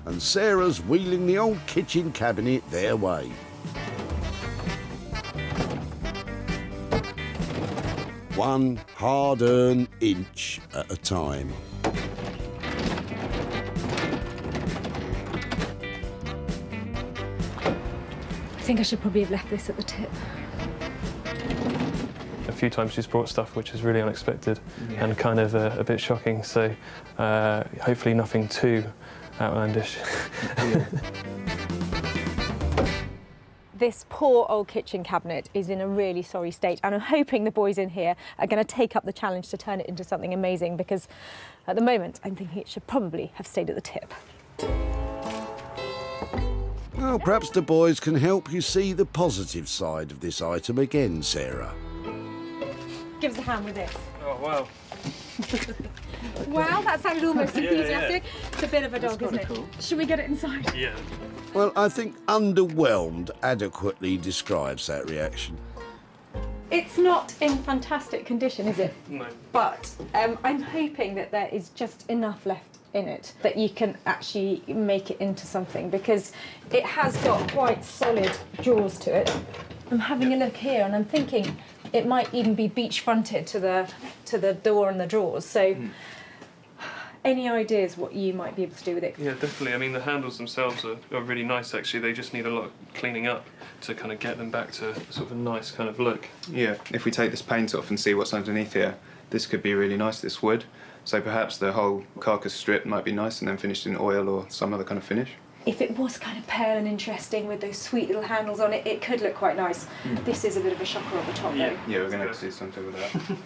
And Sarah's wheeling the old kitchen cabinet their way. One hard-earned inch at a time. I think I should probably have left this at the tip. A few times she's brought stuff which is really unexpected and kind of a bit shocking, so hopefully nothing too outlandish. This poor old kitchen cabinet is in a really sorry state, and I'm hoping the boys in here are going to take up the challenge to turn it into something amazing, because at the moment I'm thinking it should probably have stayed at the tip. Well, perhaps the boys can help you see the positive side of this item again, Sarah. Give us a hand with this. Oh, wow. Wow, that sounded almost Yeah, enthusiastic. It's a bit of a dog, isn't it? cool. Should we get it inside? Yeah. Well, I think underwhelmed adequately describes that reaction. It's not in fantastic condition, is it? No. But I'm hoping that there is just enough left in it that you can actually make it into something, because it has got quite solid jaws to it. I'm having a look here and I'm thinking it might even be beach fronted to the door and the drawers. So any ideas what you might be able to do with it? Yeah, definitely. I mean, the handles themselves are really nice, actually. They just need a lot of cleaning up to kind of get them back to sort of a nice kind of look. Yeah, if we take this paint off and see what's underneath here, this could be really nice, this wood. So perhaps the whole carcass strip might be nice and then finished in oil or some other kind of finish. If it was kind of pale and interesting with those sweet little handles on it, it could look quite nice. This is a bit of a shocker on the top, though. Yeah, we're going to have to do something with that.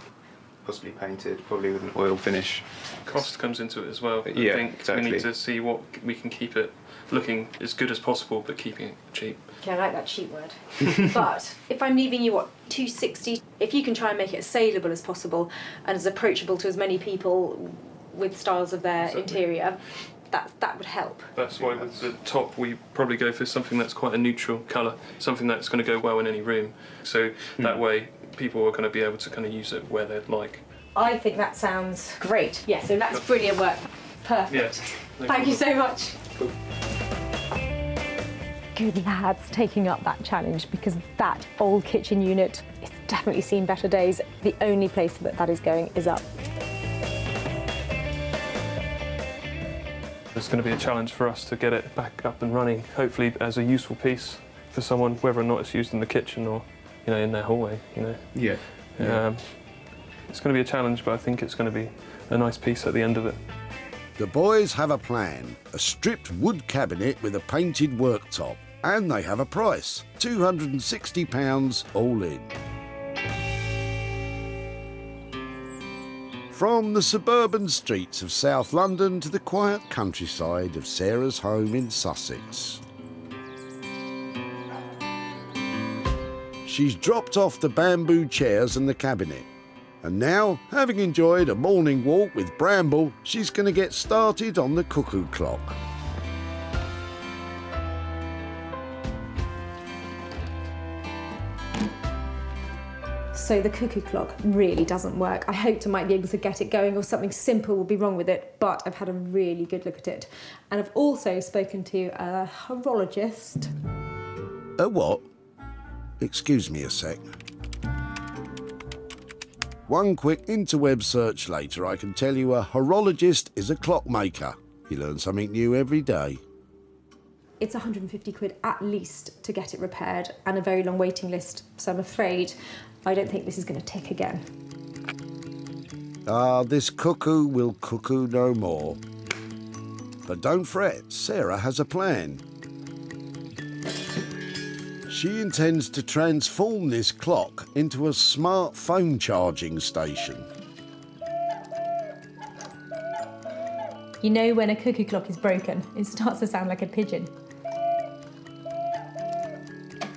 Possibly painted, probably with an oil finish. Cost comes into it as well. Yeah, I think exactly. we need to see what we can keep it looking as good as possible, but keeping it cheap. Okay, I like that cheap word. But if I'm leaving you, what, $260? If you can try and make it as saleable as possible and as approachable to as many people with styles of their interior, that would help. That's why with the top we probably go for something that's quite a neutral colour, something that's going to go well in any room. So that way people are going to be able to kind of use it where they'd like. I think that sounds great. Yeah, so that's brilliant work. Perfect. Yeah, Thank you so much. Cool. Good lads taking up that challenge, because that old kitchen unit, it's definitely seen better days. The only place that is going is up. It's going to be a challenge for us to get it back up and running, hopefully as a useful piece for someone, whether or not it's used in the kitchen or, you know, in their hallway, you know. Yeah. It's going to be a challenge, but I think it's going to be a nice piece at the end of it. The boys have a plan, a stripped wood cabinet with a painted worktop, and they have a price, £260 all in. From the suburban streets of South London to the quiet countryside of Sarah's home in Sussex. She's dropped off the bamboo chairs and the cabinet. And now, having enjoyed a morning walk with Bramble, she's going to get started on the cuckoo clock. So the cuckoo clock really doesn't work. I hoped I might be able to get it going, or something simple will be wrong with it, but I've had a really good look at it. And I've also spoken to a horologist. A what? Excuse me a sec. One quick interweb search later, I can tell you a horologist is a clockmaker. You learn something new every day. It's 150 quid at least to get it repaired, and a very long waiting list, so I'm afraid I don't think this is going to tick again. This cuckoo will cuckoo no more. But don't fret, Sarah has a plan. She intends to transform this clock into a smart phone charging station. You know when a cuckoo clock is broken, it starts to sound like a pigeon.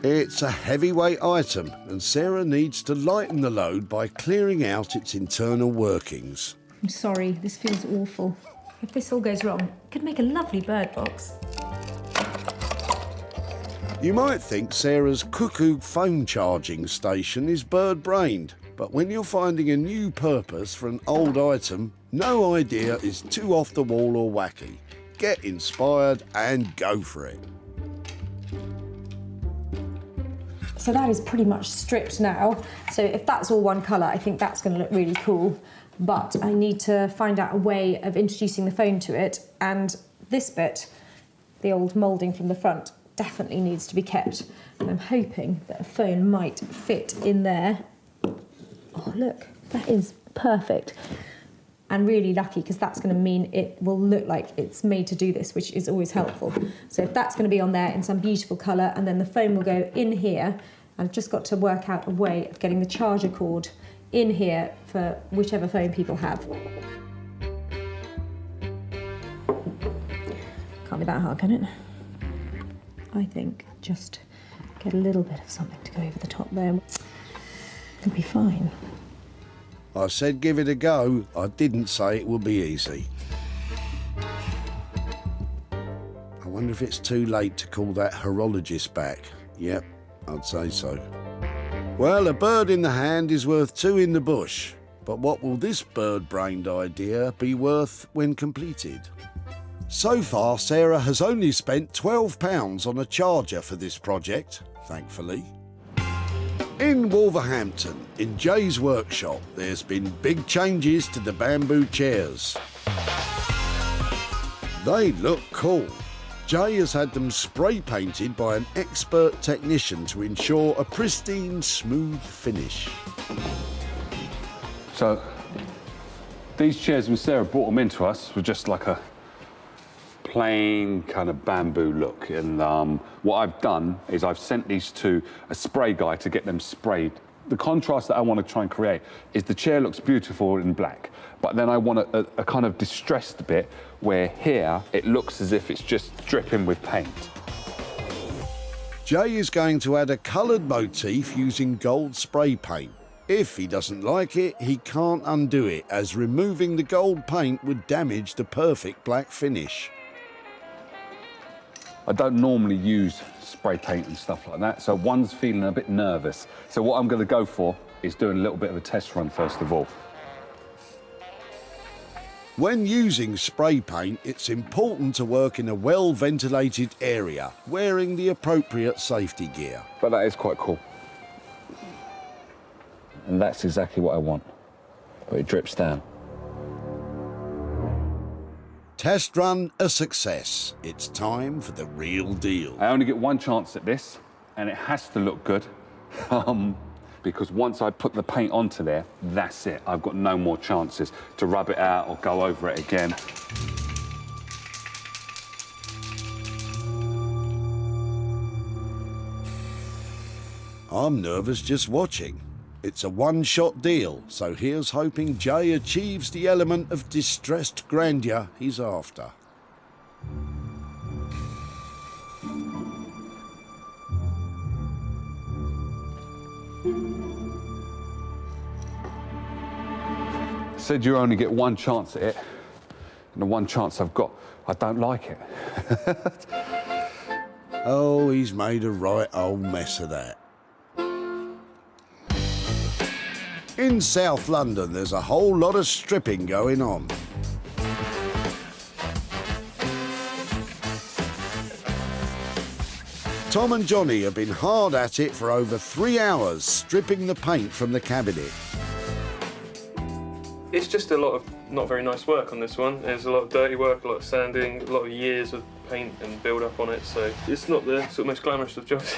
It's a heavyweight item and Sarah needs to lighten the load by clearing out its internal workings. I'm sorry, this feels awful. If this all goes wrong, it could make a lovely bird box. You might think Sarah's cuckoo phone charging station is bird-brained, but when you're finding a new purpose for an old item, no idea is too off the wall or wacky. Get inspired and go for it. So that is pretty much stripped now. So if that's all one colour, I think that's going to look really cool. But I need to find out a way of introducing the phone to it. And this bit, the old moulding from the front, definitely needs to be kept. And I'm hoping that a phone might fit in there. Oh, look, that is perfect. And really lucky, because that's going to mean it will look like it's made to do this, which is always helpful. So if that's going to be on there in some beautiful colour, and then the phone will go in here, I've just got to work out a way of getting the charger cord in here for whichever phone people have. Can't be that hard, can it? I think just get a little bit of something to go over the top there. It'll be fine. I said give it a go. I didn't say it would be easy. I wonder if it's too late to call that horologist back. Yep, I'd say so. Well, a bird in the hand is worth two in the bush. But what will this bird-brained idea be worth when completed? So far, Sarah has only spent £12 on a charger for this project, thankfully. In Wolverhampton, in Jay's workshop, there's been big changes to the bamboo chairs. They look cool. Jay has had them spray painted by an expert technician to ensure a pristine, smooth finish. So, these chairs, when Sarah brought them into us, were just like a plain kind of bamboo look. And what I've done is I've sent these to a spray guy to get them sprayed. The contrast that I want to try and create is the chair looks beautiful in black, but then I want a kind of distressed bit where here it looks as if it's just dripping with paint. Jay is going to add a coloured motif using gold spray paint. If he doesn't like it, he can't undo it, as removing the gold paint would damage the perfect black finish. I don't normally use spray paint and stuff like that, so one's feeling a bit nervous. So what I'm going to go for is doing a little bit of a test run first of all. When using spray paint, it's important to work in a well-ventilated area, wearing the appropriate safety gear. But that is quite cool. And that's exactly what I want. But it drips down. Test run a success. It's time for the real deal. I only get one chance at this, and it has to look good. Because once I put the paint onto there, that's it. I've got no more chances to rub it out or go over it again. I'm nervous just watching. It's a one-shot deal, so here's hoping Jay achieves the element of distressed grandeur he's after. Said you only get one chance at it, and the one chance I've got, I don't like it. Oh, he's made a right old mess of that. In South London, there's a whole lot of stripping going on. Tom and Johnny have been hard at it for over 3 hours, stripping the paint from the cabinet. It's just a lot of not very nice work on this one. There's a lot of dirty work, a lot of sanding, a lot of years of paint and build up on it, so it's not the sort of most glamorous of jobs.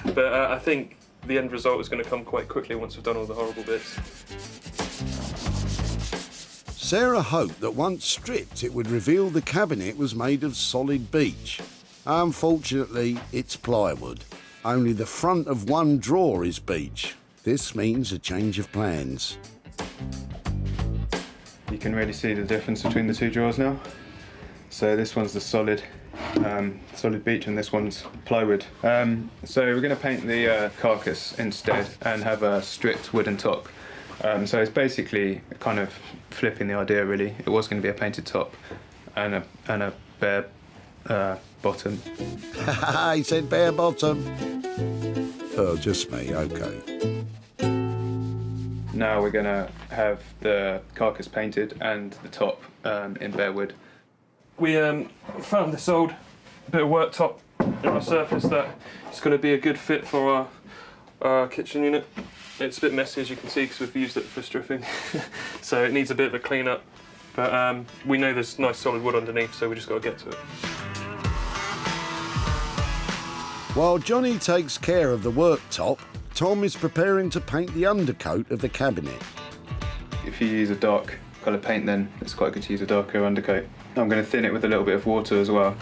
But I think the end result is going to come quite quickly once we've done all the horrible bits. Sarah hoped that once stripped it would reveal the cabinet was made of solid beech. Unfortunately, it's plywood. Only the front of one drawer is beech. This means a change of plans. You can really see the difference between the two drawers now. So this one's the solid solid beech, and this one's plywood. So we're going to paint the carcass instead and have a stripped wooden top. So it's basically kind of flipping the idea, really. It was going to be a painted top and a bare bottom. He said bare bottom. Oh, just me, okay. Now we're going to have the carcass painted and the top in bare wood. We found this old bit of worktop in our surface that is going to be a good fit for our kitchen unit. It's a bit messy, as you can see, because we've used it for stripping, so it needs a bit of a clean up. But we know there's nice solid wood underneath, so we just got to get to it. While Johnny takes care of the worktop, Tom is preparing to paint the undercoat of the cabinet. If you use a dark colour paint, then it's quite good to use a darker undercoat. I'm going to thin it with a little bit of water as well.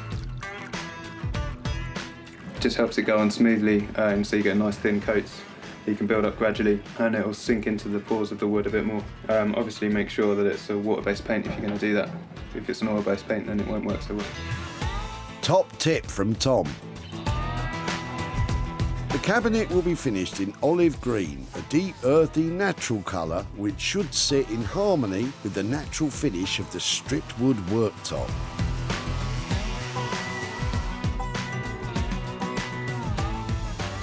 Just helps it go on smoothly, so you get nice thin coats. You can build up gradually and it will sink into the pores of the wood a bit more. Obviously make sure that it's a water-based paint if you're going to do that. If it's an oil-based paint, then it won't work so well. Top tip from Tom. The cabinet will be finished in olive green, a deep earthy natural colour which should sit in harmony with the natural finish of the stripped wood worktop.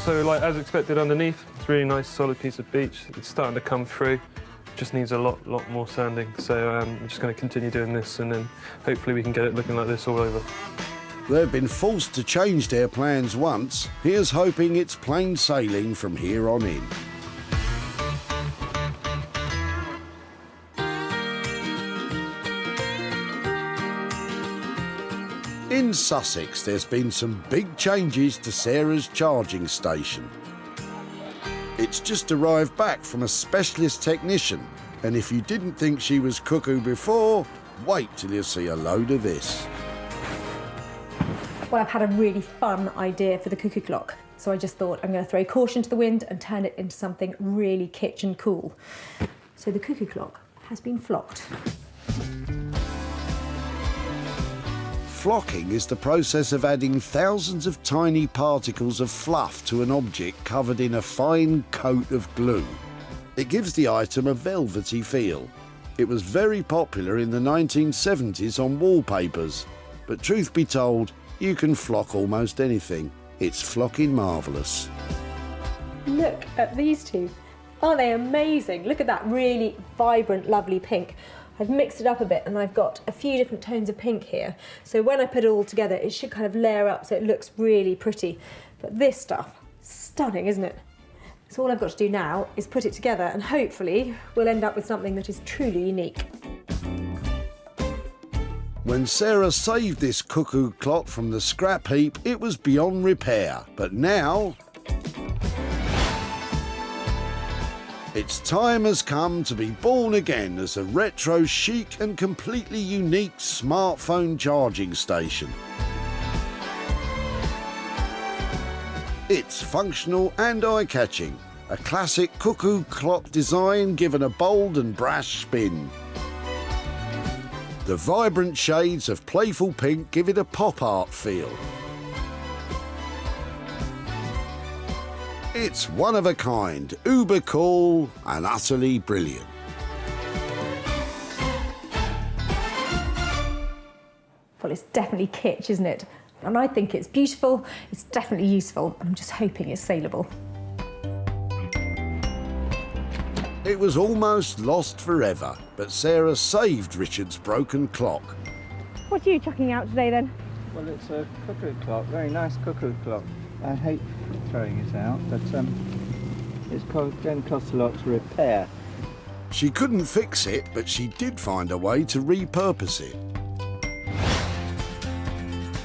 So, like as expected underneath, it's a really nice solid piece of beech. It's starting to come through. Just needs a lot more sanding. So I'm just going to continue doing this, and then hopefully we can get it looking like this all over. They've been forced to change their plans once. Here's hoping it's plain sailing from here on in. In Sussex, there's been some big changes to Sarah's charging station. It's just arrived back from a specialist technician, and if you didn't think she was cuckoo before, wait till you see a load of this. Well, I've had a really fun idea for the cuckoo clock, so I just thought I'm going to throw caution to the wind and turn it into something really kitchen cool. So the cuckoo clock has been flocked. Flocking is the process of adding thousands of tiny particles of fluff to an object covered in a fine coat of glue. It gives the item a velvety feel. It was very popular in the 1970s on wallpapers, but truth be told, you can flock almost anything. It's flocking marvellous. Look at these two. Aren't they amazing? Look at that really vibrant, lovely pink. I've mixed it up a bit and I've got a few different tones of pink here. So when I put it all together, it should kind of layer up so it looks really pretty. But this stuff, stunning, isn't it? So all I've got to do now is put it together and hopefully we'll end up with something that is truly unique. When Sarah saved this cuckoo clock from the scrap heap, it was beyond repair. But now, its time has come to be born again as a retro chic and completely unique smartphone charging station. It's functional and eye-catching, a classic cuckoo clock design given a bold and brash spin. The vibrant shades of playful pink give it a pop art feel. It's one of a kind, uber cool and utterly brilliant. Well, it's definitely kitsch, isn't it? And I think it's beautiful, it's definitely useful, and I'm just hoping it's saleable. It was almost lost forever, but Sarah saved Richard's broken clock. What are you chucking out today then? Well, it's a cuckoo clock, very nice cuckoo clock. I hate throwing it out, but it's going to cost a lot to repair. She couldn't fix it, but she did find a way to repurpose it.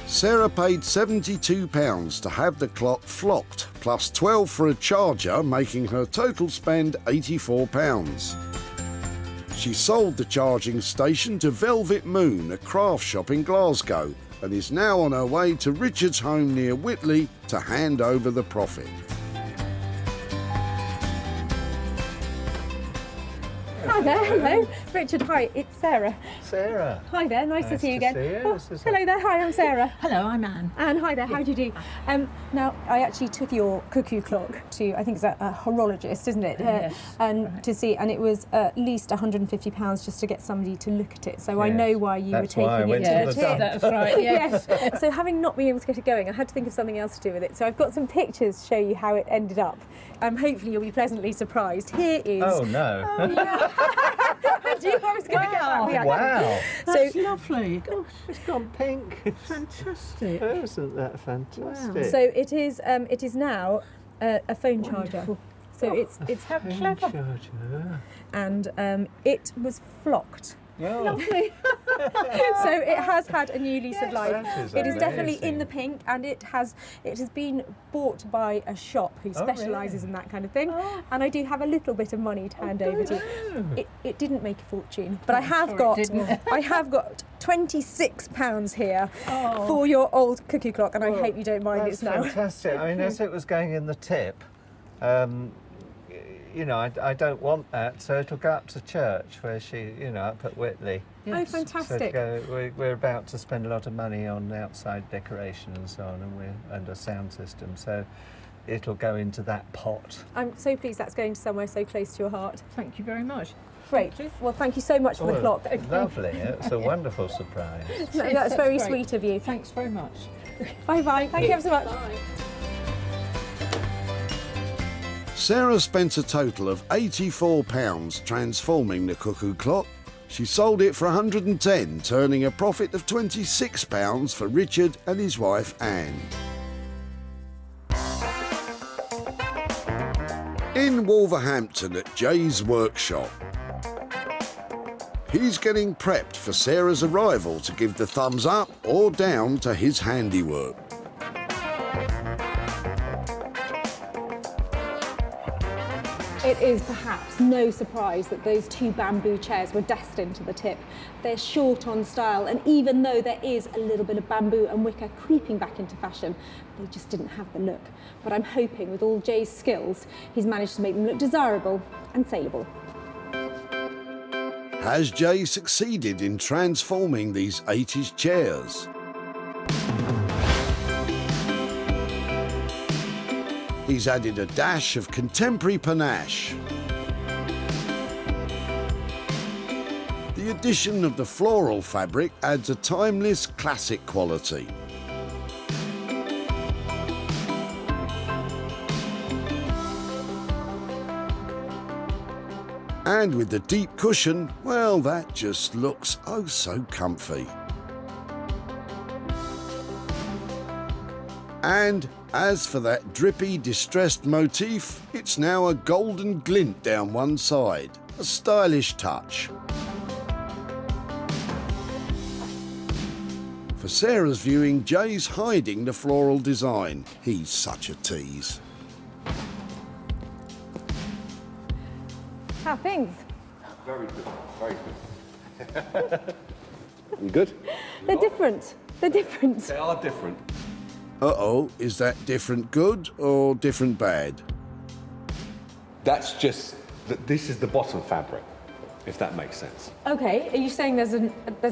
Sarah paid £72 to have the clock flocked, plus £12 for a charger, making her total spend £84. She sold the charging station to Velvet Moon, a craft shop in Glasgow, and is now on her way to Richard's home near Whitley to hand over the profit. Hi there, hello. Richard, hi, it's Sarah. Sarah. Hi there, nice to see you again. see you. Oh, This is hello there, hi, I'm Sarah. Hello, I'm Anne. Anne, hi there, how do you do? Now, I actually took your cuckoo clock to, I think it's a horologist, isn't it? Yes. And to see, and it was at least £150 just to get somebody to look at it. So I know why you That's were why I taking went it to to the the tip. That's right, yes. Yes. So having not been able to get it going, I had to think of something else to do with it. So I've got some pictures to show you how it ended up. Hopefully you'll be pleasantly surprised. Here is... Oh, no. Oh, yeah. I knew I was going to get that reaction. Wow. That's lovely. Gosh, it's gone pink. Fantastic. Oh, isn't that fantastic? So it is now a phone charger. So it's how clever. Charger. And it was flocked. Oh. Lovely. So it has had a new lease of life. That is It is definitely amazing. in the pink, and it has been bought by a shop who specialises in that kind of thing. And I do have a little bit of money to hand over to you. It didn't make a fortune, but I have got £26 here for your old cuckoo clock, and I hope you don't mind. It's now Fantastic. I mean, as it was going in the tip, you know, I don't want that, so it'll go up to church where she, you know, up at Whitley. Oh, fantastic. So we're about to spend a lot of money on outside decoration and so on, and a sound system, so it'll go into that pot. I'm so pleased that's going to somewhere so close to your heart. Thank you very much. Great. Well, thank you so much for the clock. Lovely. It's a wonderful surprise. That's very great. sweet of you. Thanks very much. Bye-bye. Thank you ever so much. Bye. Sarah spent a total of £84 transforming the cuckoo clock. She sold it for £110, turning a profit of £26 for Richard and his wife Anne. In Wolverhampton at Jay's workshop, he's getting prepped for Sarah's arrival to give the thumbs up or down to his handiwork. It is perhaps no surprise that those two bamboo chairs were destined to the tip. They're short on style, and even though there is a little bit of bamboo and wicker creeping back into fashion, they just didn't have the look. But I'm hoping with all Jay's skills, he's managed to make them look desirable and saleable. Has Jay succeeded in transforming these 80s chairs? He's added a dash of contemporary panache. The addition of the floral fabric adds a timeless classic quality. And with the deep cushion, well, that just looks oh so comfy. And as for that drippy, distressed motif, it's now a golden glint down one side, a stylish touch. For Sarah's viewing, Jay's hiding the floral design. He's such a tease. How are things? Very good, very good. You good? They're different. They're different. They are different. Uh-oh, is that different good or different bad? That's just, this is the bottom fabric, if that makes sense. Okay, are you saying there's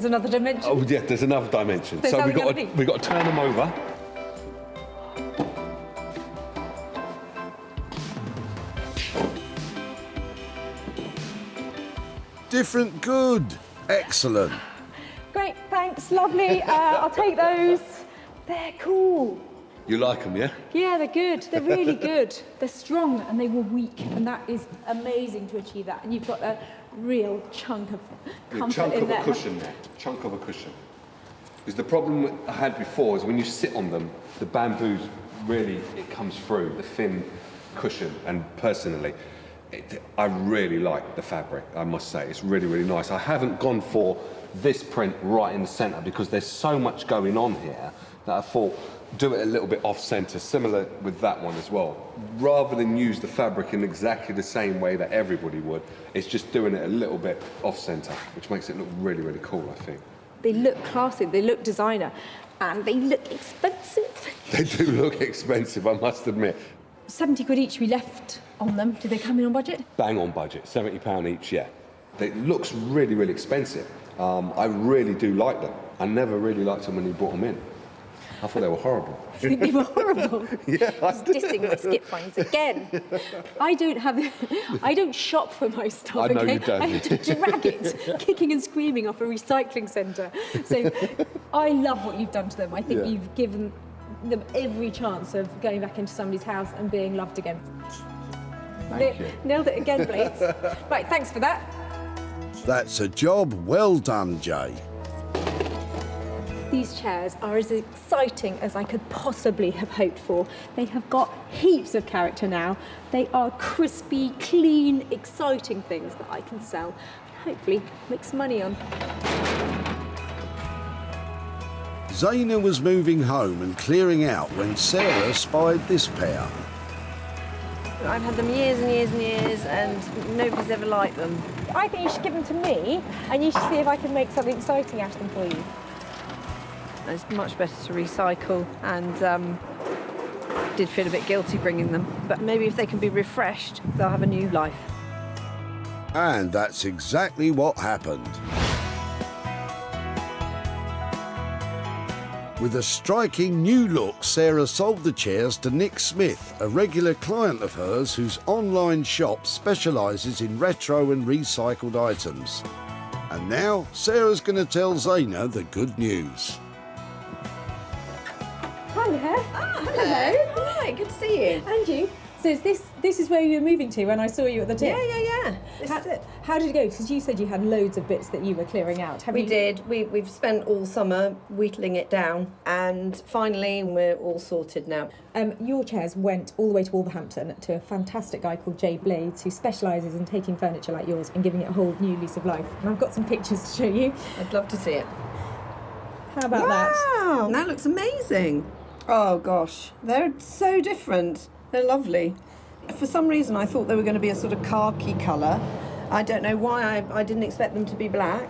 another dimension? Oh yeah, there's another dimension. There's So something underneath. we've got to turn them over. Different good. Excellent. Great, thanks, lovely. I'll take those. They're cool. You like them, yeah? Yeah, they're good. They're really good. They're strong and they were weak, and that is amazing to achieve that. And you've got a real chunk of comfort Chunk in of there. a cushion there. Chunk of a cushion. Because the problem I had before is when you sit on them, the bamboo's really, it comes through, the thin cushion. And personally, I really like the fabric, I must say. It's really, really nice. I haven't gone for this print right in the centre because there's so much going on here that I thought do it a little bit off-centre, similar with that one as well. Rather than use the fabric in exactly the same way that everybody would, it's just doing it a little bit off-centre, which makes it look really, really cool, I think. They look classy, they look designer, and they look expensive. They do look expensive, I must admit. 70 quid each we left on them. Did they come in on budget? Bang on budget, £70 each, yeah. It looks really, really expensive. I really do like them. I never really liked them when you brought them in. I thought they were horrible. You think they were horrible? Yeah, I Just dissing my skip finds again. I don't shop for my stuff. I know okay? you don't. I have to drag it, kicking and screaming off a recycling centre. So I love what you've done to them. I think you've given them every chance of going back into somebody's house and being loved again. Thank you. Nailed it again, Blades. Right, thanks for that. That's a job well done, Jay. These chairs are as exciting as I could possibly have hoped for. They have got heaps of character now. They are crispy, clean, exciting things that I can sell and hopefully make some money on. Zaina was moving home and clearing out when Sarah spied this pair. I've had them years and years and years, and nobody's ever liked them. I think you should give them to me, and you should see if I can make something exciting out of them for you. It's much better to recycle, and did feel a bit guilty bringing them. But maybe if they can be refreshed, they'll have a new life. And that's exactly what happened. With a striking new look, Sarah sold the chairs to Nick Smith, a regular client of hers whose online shop specialises in retro and recycled items. And now, Sarah's going to tell Zaina the good news. Hi there. Hello. Hi, good to see you. And you. So this is where you were moving to when I saw you at the tip? Yeah. This is it. How did it go? Because you said you had loads of bits that you were clearing out. We did. We've spent all summer whittling it down, and finally we're all sorted now. Your chairs went all the way to Wolverhampton to a fantastic guy called Jay Blades, who specialises in taking furniture like yours and giving it a whole new lease of life. And I've got some pictures to show you. I'd love to see it. How about that? Wow, that looks amazing. Oh gosh, they're so different. They're lovely. For some reason I thought they were going to be a sort of khaki colour. I don't know why I didn't expect them to be black.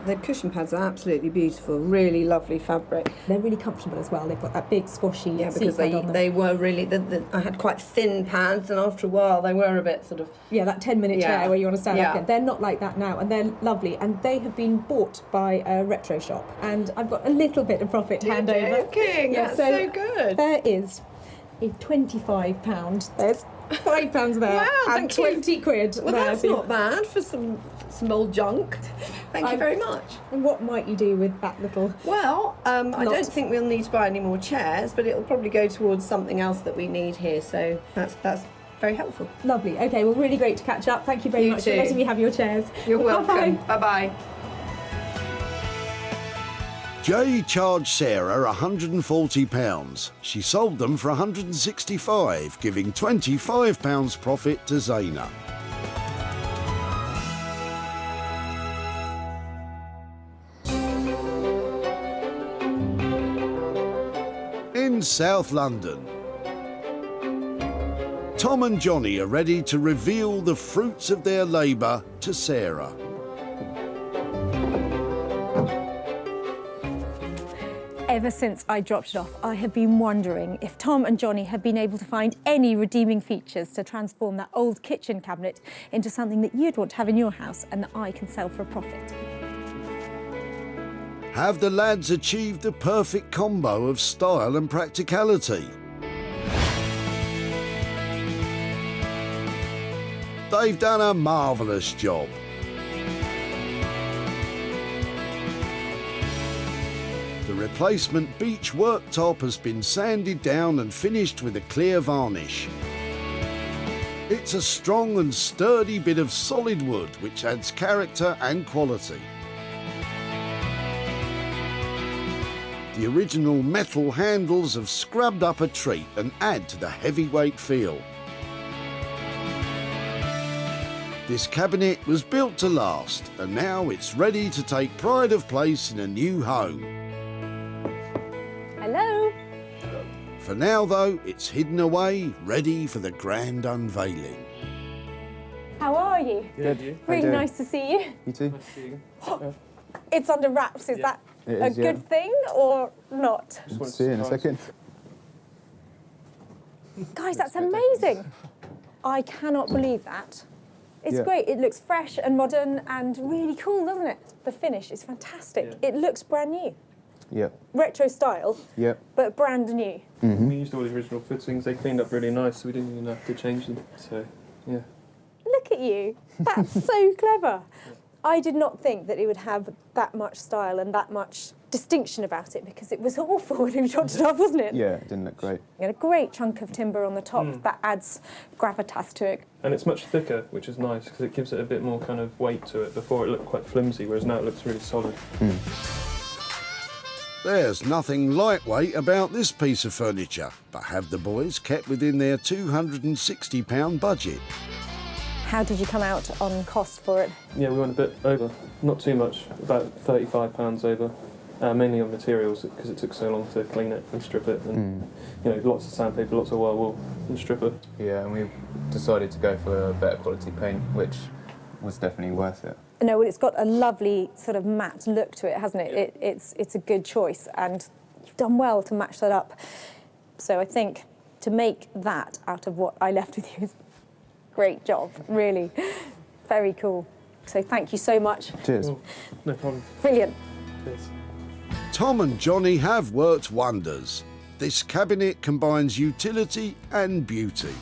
The cushion pads are absolutely beautiful, really lovely fabric. They're really comfortable as well. They've got that big squashy because seat pad on them. they were really, I had quite thin pads, and after a while they were a bit sort of... Yeah, that 10-minute chair where you want to stand up again. They're not like that now, and they're lovely. And they have been bought by a retro shop. And I've got a little bit of profit to hand over. You're joking, that's so good. There is £25. There's £5 there. Wow, and thank you. 20 quid Well, there. that's not bad for some old junk. Thank you very much. And what might you do with that little... Well, I don't think we'll need to buy any more chairs, but it'll probably go towards something else that we need here, so that's very helpful. Lovely. Okay, well, really great to catch up. Thank you very much for letting me have your chairs. You're welcome. Bye-bye. Bye-bye. Jay charged Sarah £140. She sold them for £165, giving £25 profit to Zaina. In South London, Tom and Johnny are ready to reveal the fruits of their labour to Sarah. Ever since I dropped it off, I have been wondering if Tom and Johnny have been able to find any redeeming features to transform that old kitchen cabinet into something that you'd want to have in your house and that I can sell for a profit. Have the lads achieved the perfect combo of style and practicality? They've done a marvellous job. The replacement beech worktop has been sanded down and finished with a clear varnish. It's a strong and sturdy bit of solid wood which adds character and quality. The original metal handles have scrubbed up a treat and add to the heavyweight feel. This cabinet was built to last, and now it's ready to take pride of place in a new home. Hello. For now, though, it's hidden away, ready for the grand unveiling. How are you? Good. Really nice to see you. You too. It's under wraps. Is that a good thing or not? We'll see you in a second. Guys, that's amazing. I cannot believe that. It's Yeah. great. It looks fresh and modern and really cool, doesn't it? The finish is fantastic. It looks brand new. Yep. Retro style, Yep. but brand new. We used all the original fittings. They cleaned up really nice, so we didn't even have to change them. So, yeah. Look at you. That's so clever. I did not think that it would have that much style and that much distinction about it, because it was awful when you chopped it off, wasn't it? Yeah, it didn't look great. You had a great chunk of timber on the top that adds gravitas to it. And it's much thicker, which is nice because it gives it a bit more kind of weight to it. Before it looked quite flimsy, whereas now it looks really solid. There's nothing lightweight about this piece of furniture, but have the boys kept within their £260 budget? How did you come out on cost for it? Yeah, we went a bit over. Not too much, about £35 over. Mainly on materials, because it took so long to clean it and strip it, and you know, lots of sandpaper, lots of wire wool and stripper. Yeah, and we decided to go for a better quality paint, which was definitely worth it. No, well, it's got a lovely sort of matte look to it, hasn't it? It's a good choice, and you've done well to match that up. So I think to make that out of what I left with you is great job, really. Very cool. So thank you so much. Cheers. Oh, no problem. Brilliant. Cheers. Tom and Johnny have worked wonders. This cabinet combines utility and beauty.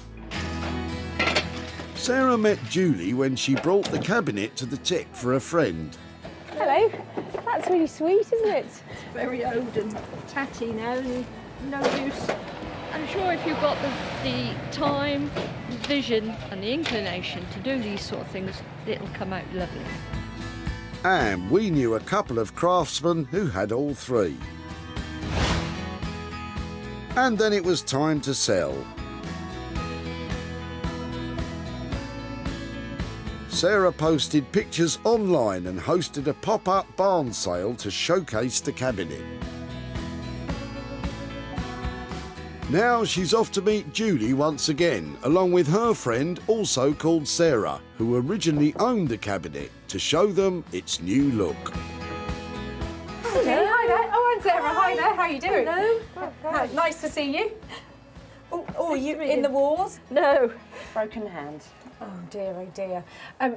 Sarah met Julie when she brought the cabinet to the Teak for a friend. Hello. That's really sweet, isn't it? It's very old and tatty now and no use. I'm sure if you've got the time, the vision and the inclination to do these sort of things, it'll come out lovely. And we knew a couple of craftsmen who had all three. And then it was time to sell. Sarah posted pictures online and hosted a pop-up barn sale to showcase the cabinet. Now she's off to meet Julie once again, along with her friend, also called Sarah, who originally owned the cabinet, to show them its new look. Hello. Hi there. Oh, I'm Sarah. Hi there. How are you doing? Hello. Nice to see you. Oh, are you in the wars? No. Broken hand. Oh dear, oh dear.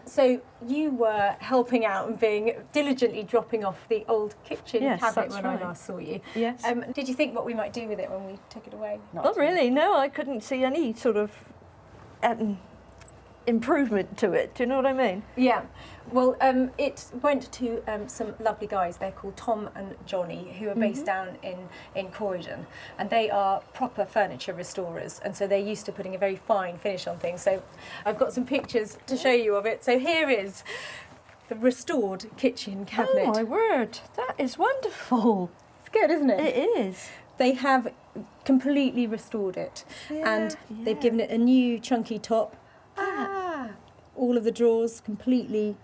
So you were helping out and being diligently dropping off the old kitchen Yes, cabinet that's when right. I last saw you. Yes. Did you think what we might do with it when we took it away? Not really, no, I couldn't see any sort of improvement to it, do you know what I mean? Yeah. Well, it went to some lovely guys. They're called Tom and Johnny, who are based down in Croydon, and they are proper furniture restorers, and so they're used to putting a very fine finish on things. So I've got some pictures to show you of it. So here is the restored kitchen cabinet. Oh my word, that is wonderful. It's good, isn't it? It is. They have completely restored it, and they've given it a new chunky top. All of the drawers completely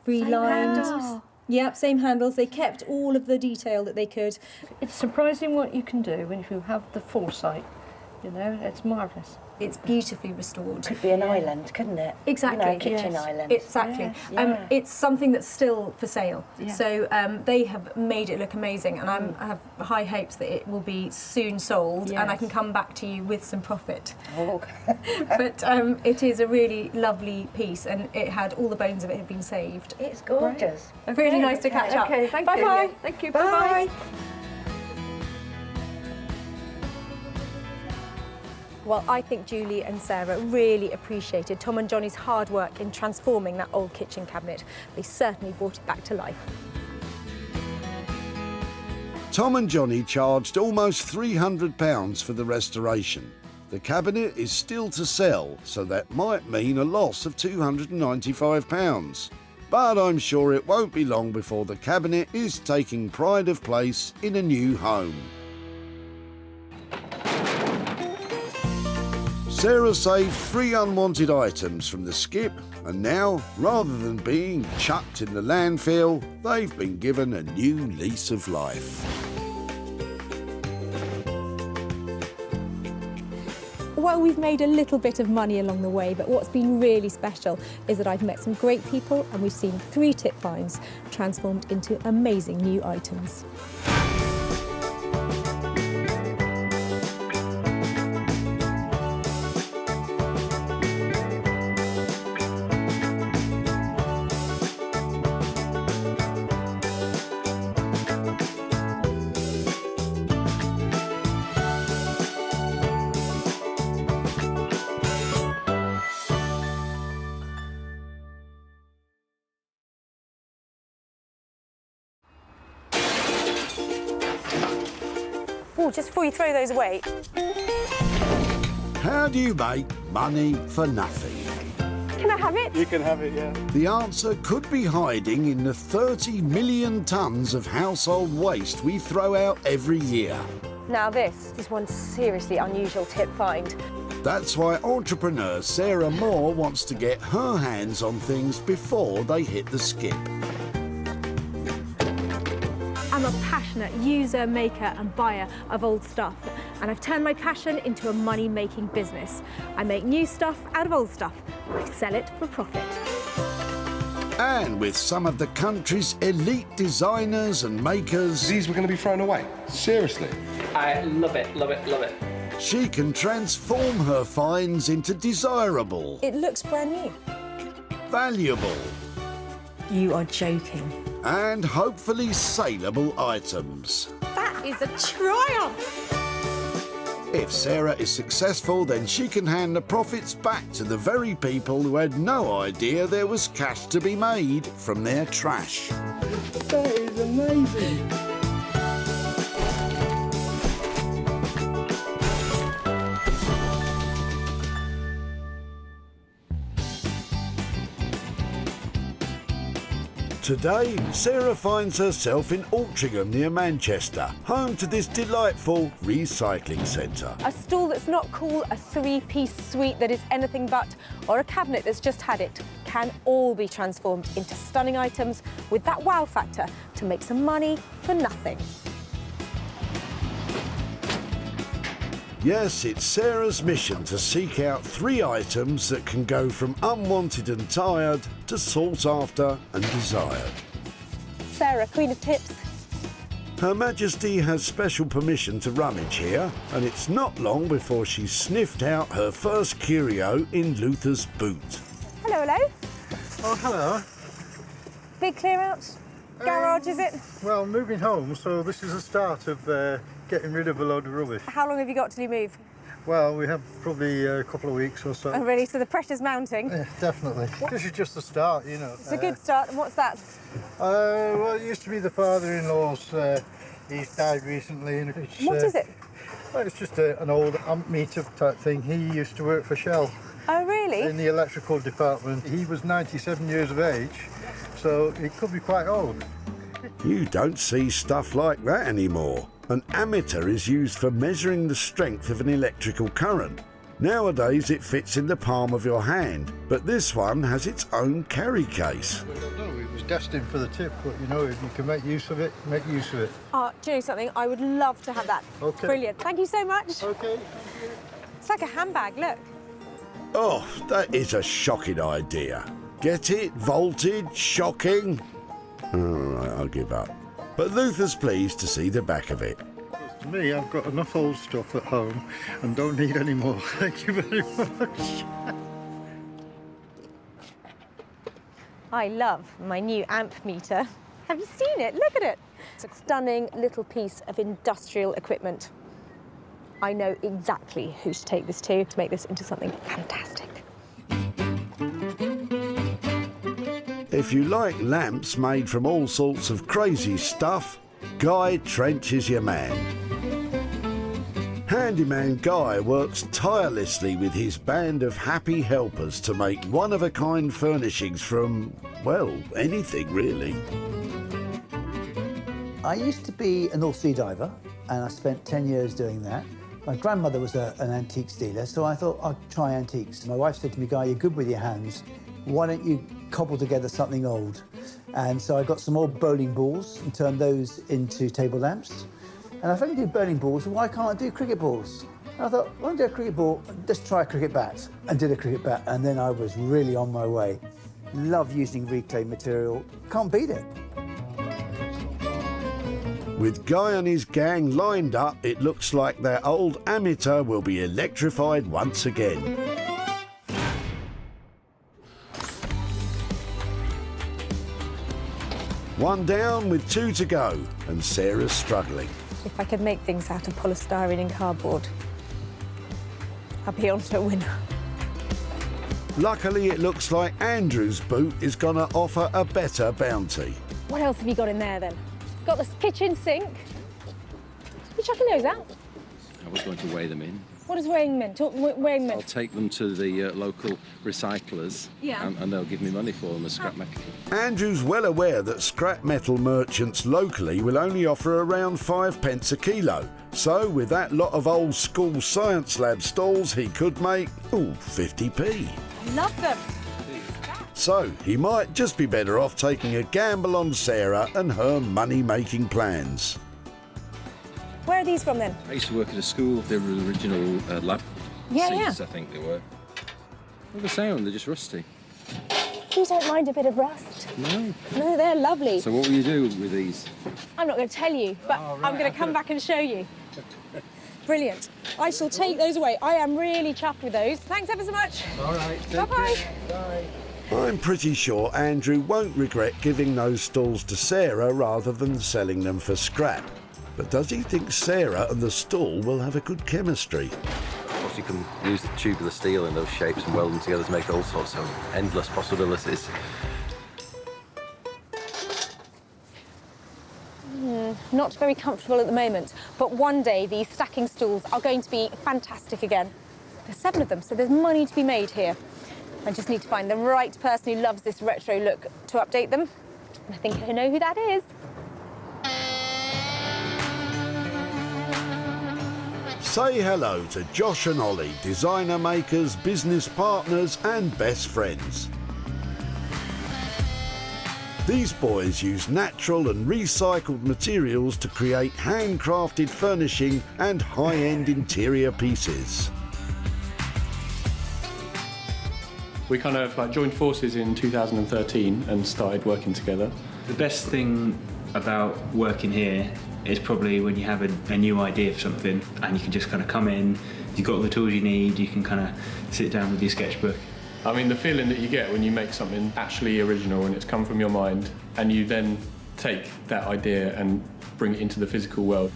relined. handles. Yep, same handles. They kept all of the detail that they could. It's surprising what you can do when you have the foresight, you know, it's marvellous. It's beautifully restored. Could be an island, couldn't it? Exactly. You know, kitchen island. Exactly. Yes, yeah. It's something that's still for sale. Yeah. So they have made it look amazing, and I have high hopes that it will be soon sold, and I can come back to you with some profit. Oh. But it is a really lovely piece, and it had all the bones of it have been saved. It's gorgeous. Really nice to catch up. Okay, thank Bye you. bye. Yeah, thank you. Bye. Bye-bye. Well, I think Julie and Sarah really appreciated Tom and Johnny's hard work in transforming that old kitchen cabinet. They certainly brought it back to life. Tom and Johnny charged almost £300 for the restoration. The cabinet is still to sell, so that might mean a loss of £295. But I'm sure it won't be long before the cabinet is taking pride of place in a new home. Sarah saved 3 unwanted items from the skip, and now, rather than being chucked in the landfill, they've been given a new lease of life. Well, we've made a little bit of money along the way, but what's been really special is that I've met some great people, and we've seen 3 tip finds transformed into amazing new items. Oh, just before you throw those away. How do you make money for nothing? Can I have it? You can have it, yeah. The answer could be hiding in the 30 million tonnes of household waste we throw out every year. Now this is one seriously unusual tip find. That's why entrepreneur Sarah Moore wants to get her hands on things before they hit the skip. I'm a passionate user, maker and buyer of old stuff, and I've turned my passion into a money-making business. I make new stuff out of old stuff, and I sell it for profit. And with some of the country's elite designers and makers... These were going to be thrown away? Seriously? I love it, love it, love it. She can transform her finds into desirable, It looks brand new. valuable, You are joking. and hopefully saleable items. That is a triumph! If Sarah is successful, then she can hand the profits back to the very people who had no idea there was cash to be made from their trash. That is amazing. Today, Sarah finds herself in Altrincham near Manchester, home to this delightful recycling centre. A stall that's not cool, a three-piece suite that is anything but, or a cabinet that's just had it, can all be transformed into stunning items with that wow factor to make some money for nothing. Yes, it's Sarah's mission to seek out 3 items that can go from unwanted and tired to sought after and desired. Sarah, queen of tips. Her Majesty has special permission to rummage here, and it's not long before she's sniffed out her first curio in Luther's boot. Hello, hello. Oh, hello. Big clear out? Garage, is it? Well, moving home, so this is the start of getting rid of a load of rubbish. How long have you got till you move? Well, we have probably a couple of weeks or so. Oh, really? So the pressure's mounting? Yeah, definitely. This is just the start, you know. It's a good start. And what's that? Well, it used to be the father-in-law's. He's died recently. And it's, What is it? Well, it's just an old amp meter type thing. He used to work for Shell. Oh, really? In the electrical department. He was 97 years of age, so he could be quite old. You don't see stuff like that anymore. An ammeter is used for measuring the strength of an electrical current. Nowadays it fits in the palm of your hand, but this one has its own carry case. No, it was destined for the tip, but you know, if you can make use of it, make use of it. Oh, do you know something? I would love to have that. Okay. Brilliant. Thank you so much. Okay. It's like a handbag, look. Oh, that is a shocking idea. Get it? Vaulted? Shocking? All right, I'll give up. But Luther's pleased to see the back of it. To me, I've got enough old stuff at home and don't need any more. Thank you very much. I love my new amp meter. Have you seen it? Look at it. It's a stunning little piece of industrial equipment. I know exactly who to take this to make this into something fantastic. If you like lamps made from all sorts of crazy stuff, Guy Trench is your man. Handyman Guy works tirelessly with his band of happy helpers to make one-of-a-kind furnishings from, well, anything really. I used to be a North Sea diver, and I spent 10 years doing that. My grandmother was an antiques dealer, so I thought I'd try antiques. My wife said to me, Guy, you're good with your hands. Why don't you cobble together something old? And so I got some old bowling balls and turned those into table lamps. And if I can do bowling balls, why can't I do cricket balls? And I thought, why don't I do a cricket ball? Just try a cricket bat. And did a cricket bat, and then I was really on my way. Love using reclaimed material. Can't beat it. With Guy and his gang lined up, it looks like their old ammeter will be electrified once again. One down with 2 to go, and Sarah's struggling. If I could make things out of polystyrene and cardboard, I'll be on to a winner. Luckily, it looks like Andrew's boot is going to offer a better bounty. What else have you got in there then? Got the kitchen sink. You chucking those out? I was going to weigh them in. What does weighing mean? Weighing mean? I'll take them to the local recyclers, Yeah. and they'll give me money for them as scrap metal. Andrew's well aware that scrap metal merchants locally will only offer around 5p a kilo. So with that lot of old school science lab stalls, he could make, 50p. I love them. So he might just be better off taking a gamble on Sarah and her money-making plans. Where are these from then? I used to work at a school. They were the original lab seats, I think they were. What are they saying? They're just rusty. You don't mind a bit of rust? No. No, they're lovely. So what will you do with these? I'm not going to tell you, but I'm going to come back and show you. Brilliant. I shall take those away. I am really chuffed with those. Thanks ever so much. All right. Bye-bye. Bye. I'm pretty sure Andrew won't regret giving those stalls to Sarah rather than selling them for scrap. But does he think Sarah and the stall will have a good chemistry? Of course, you can use the tube of the steel in those shapes and weld them together to make all sorts of endless possibilities. Not very comfortable at the moment, but one day these stacking stools are going to be fantastic again. There's 7 of them, so there's money to be made here. I just need to find the right person who loves this retro look to update them. And I think I know who that is. Say hello to Josh and Ollie, designer makers, business partners and best friends. These boys use natural and recycled materials to create handcrafted furnishing and high-end interior pieces. We kind of joined forces in 2013 and started working together. The best thing about working here is probably when you have a new idea for something and you can just kind of come in, you've got all the tools you need, you can kind of sit down with your sketchbook. I mean, the feeling that you get when you make something actually original and it's come from your mind and you then take that idea and bring it into the physical world,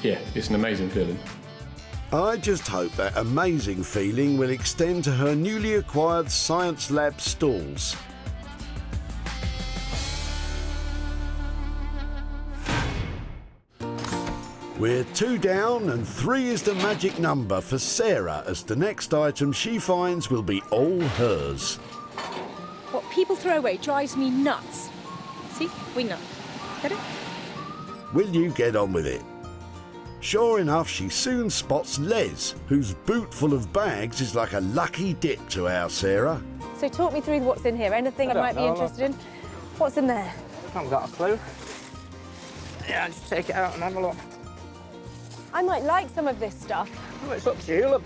yeah, it's an amazing feeling. I just hope that amazing feeling will extend to her newly acquired Science Lab stalls. We're 2 down and 3 is the magic number for Sarah, as the next item she finds will be all hers. What people throw away drives me nuts. See? Wing nut. Get it? Will you get on with it? Sure enough, she soon spots Les, whose boot full of bags is like a lucky dip to our Sarah. So talk me through what's in here. Anything I might be interested in? What's in there? I haven't got a clue. Yeah, just take it out and have a look. I might like some of this stuff. Well, it's up to you, love.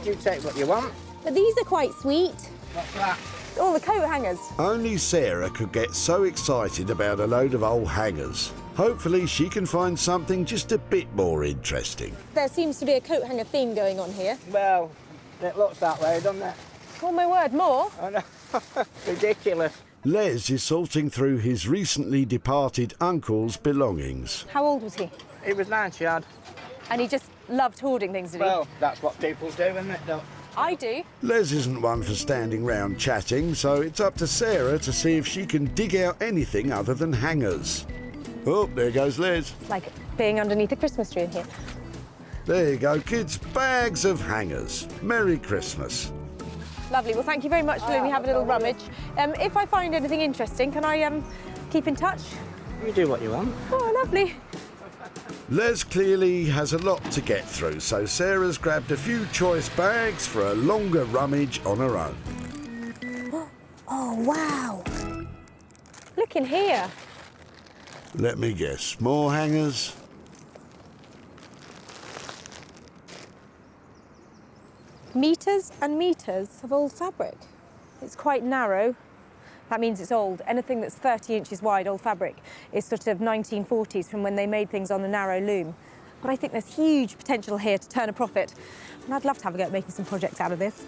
You take what you want. But these are quite sweet. What's that? All the coat hangers. Only Sarah could get so excited about a load of old hangers. Hopefully she can find something just a bit more interesting. There seems to be a coat hanger theme going on here. Well, it looks that way, doesn't it? Oh my word, more? I know. Ridiculous. Les is sorting through his recently departed uncle's belongings. How old was he? He was 90 odd. And he just loved hoarding things, did he? Well, that's what people do, isn't it? I do. Les isn't one for standing round chatting, so it's up to Sarah to see if she can dig out anything other than hangers. Oh, there goes Les. It's like being underneath a Christmas tree in here. There you go, kids. Bags of hangers. Merry Christmas. Lovely. Well, thank you very much for letting me have a little rummage. If I find anything interesting, can I keep in touch? You do what you want. Oh, lovely. Les clearly has a lot to get through, so Sarah's grabbed a few choice bags for a longer rummage on her own. Oh, wow. Look in here. Let me guess, more hangers? Meters and meters of old fabric. It's quite narrow. That means it's old. Anything that's 30 inches wide, old fabric, is sort of 1940s from when they made things on a narrow loom. But I think there's huge potential here to turn a profit. And I'd love to have a go at making some projects out of this.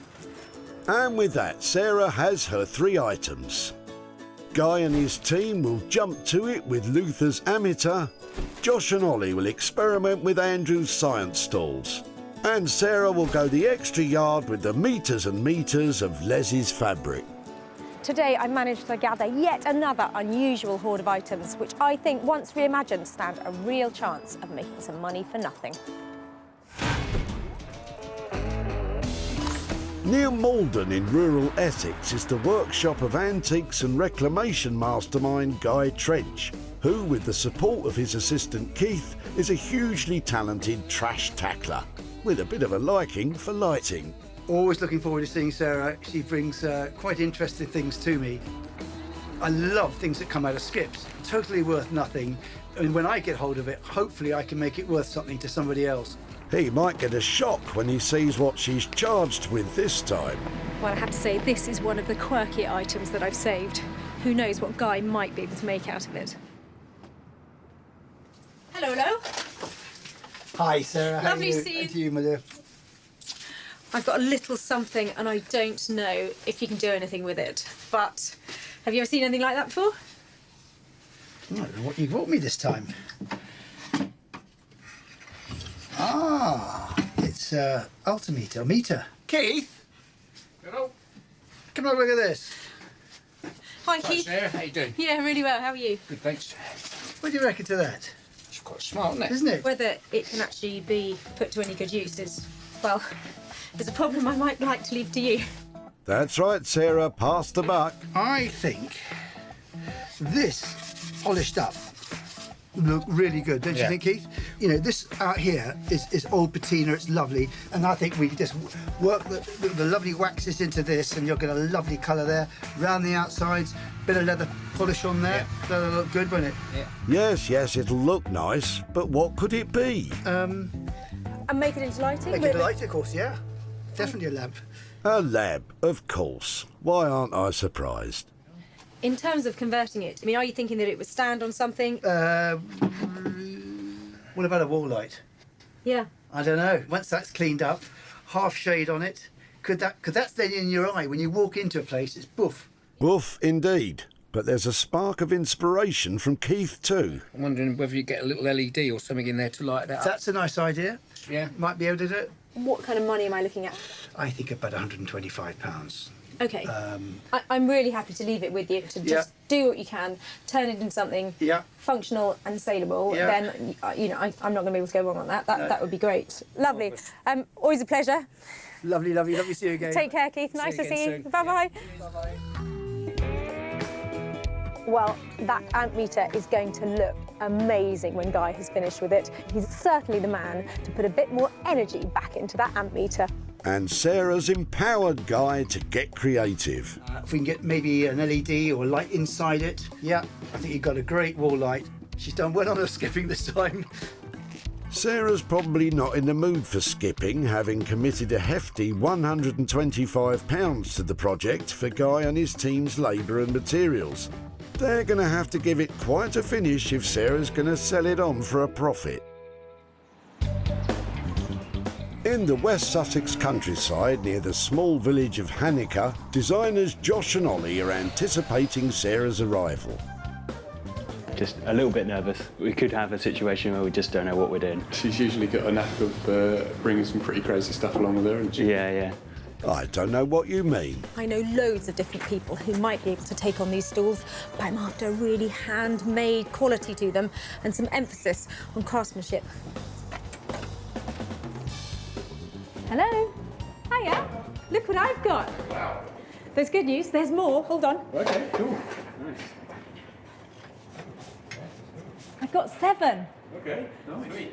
And with that, Sarah has her 3 items. Guy and his team will jump to it with Luther's ammeter. Josh and Ollie will experiment with Andrew's science stalls. And Sarah will go the extra yard with the meters and meters of Les's fabric. Today I managed to gather yet another unusual hoard of items, which I think, once reimagined, stand a real chance of making some money for nothing. Near Malden in rural Essex is the workshop of antiques and reclamation mastermind Guy Trench, who, with the support of his assistant Keith, is a hugely talented trash tackler with a bit of a liking for lighting. Always looking forward to seeing Sarah. She brings quite interesting things to me. I love things that come out of skips. Totally worth nothing. And when I get hold of it, hopefully I can make it worth something to somebody else. He might get a shock when he sees what she's charged with this time. Well, I have to say, this is one of the quirky items that I've saved. Who knows what Guy might be able to make out of it. Hello, hello. Hi, Sarah. Lovely to see you. How are you, my dear? I've got a little something and I don't know if you can do anything with it, but have you ever seen anything like that before? I don't know what you brought me this time. Ah, it's altimeter, meter. Keith? Hello. Come have a look at this. Hi, Keith. Sarah, how you doing? Yeah, really well. How are you? Good, thanks. What do you reckon to that? It's quite smart, isn't it? Isn't it? Whether it can actually be put to any good use is, well, is a problem I might like to leave to you. That's right, Sarah, pass the buck. I think this polished up look really good, don't you think, Keith? You know, this out here is old patina, it's lovely, and I think we just work the lovely waxes into this and you'll get a lovely colour there. Round the outsides, bit of leather polish on there, that'll look good, won't it? Yes, yes, it'll look nice, but what could it be? And make it into lighting? Make it into lighting, of course, yeah. Definitely a lamp. A lab, of course. Why aren't I surprised? In terms of converting it, I mean, are you thinking that it would stand on something? What about a wall light? Yeah. I don't know. Once that's cleaned up, half shade on it, could that's then in your eye when you walk into a place, it's boof. Boof indeed. But there's a spark of inspiration from Keith too. I'm wondering whether you get a little LED or something in there to light that up. That's a nice idea. Yeah. Might be able to do it. What kind of money am I looking at? I think about £125. Okay. I'm really happy to leave it with you to just do what you can, turn it into something functional and saleable. Then, you know, I'm not going to be able to go wrong on that. That would be great. Lovely. Always a pleasure. Lovely to see you again. Take care, Keith. Nice to see you. Bye-bye. Well, that amp meter is going to look amazing when Guy has finished with it. He's certainly the man to put a bit more energy back into that amp meter. And Sarah's empowered Guy to get creative. If we can get maybe an LED or light inside it, I think you've got a great wall light. She's done well on her skipping this time. Sarah's probably not in the mood for skipping, having committed a hefty £125 to the project for Guy and his team's labour and materials. They're going to have to give it quite a finish if Sarah's going to sell it on for a profit. In the West Sussex countryside near the small village of Hanica, designers Josh and Ollie are anticipating Sarah's arrival. Just a little bit nervous. We could have a situation where we just don't know what we're doing. She's usually got a knack of bringing some pretty crazy stuff along with her, hasn't she? Yeah. I don't know what you mean. I know loads of different people who might be able to take on these stalls, but I'm after a really handmade quality to them and some emphasis on craftsmanship. Hello. Hiya. Look what I've got. Wow. There's good news. There's more. Hold on. Okay, cool. Nice. I've got 7. Okay, nice.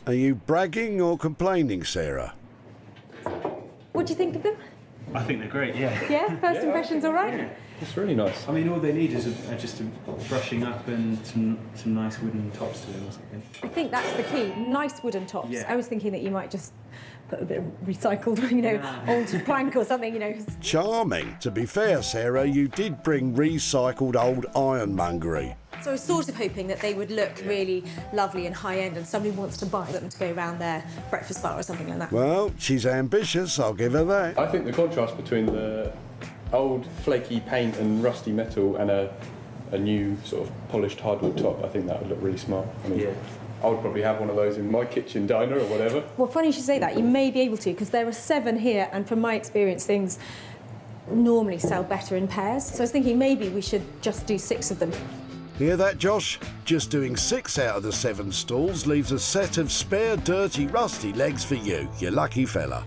Are you bragging or complaining, Sarah? What do you think of them? I think they're great, yeah. Yeah? First impressions all right? Yeah. It's really nice. I mean, all they need is just a brushing up and some nice wooden tops to them or something. I think that's the key. Nice wooden tops. Yeah. I was thinking that you might just put a bit of recycled, old plank or something, Charming. To be fair, Sarah, you did bring recycled old ironmongery. So I was sort of hoping that they would look really lovely and high-end and somebody wants to buy them to go around their breakfast bar or something like that. Well, she's ambitious, I'll give her that. I think the contrast between the old flaky paint and rusty metal and a new sort of polished hardwood top, I think that would look really smart. I mean, I would probably have one of those in my kitchen diner or whatever. Well, funny you should say that. You may be able to, because there are 7 here, and from my experience, things normally sell better in pairs. So I was thinking maybe we should just do 6 of them. Hear that, Josh? Just doing 6 out of the 7 stalls leaves a set of spare, dirty, rusty legs for you lucky fella.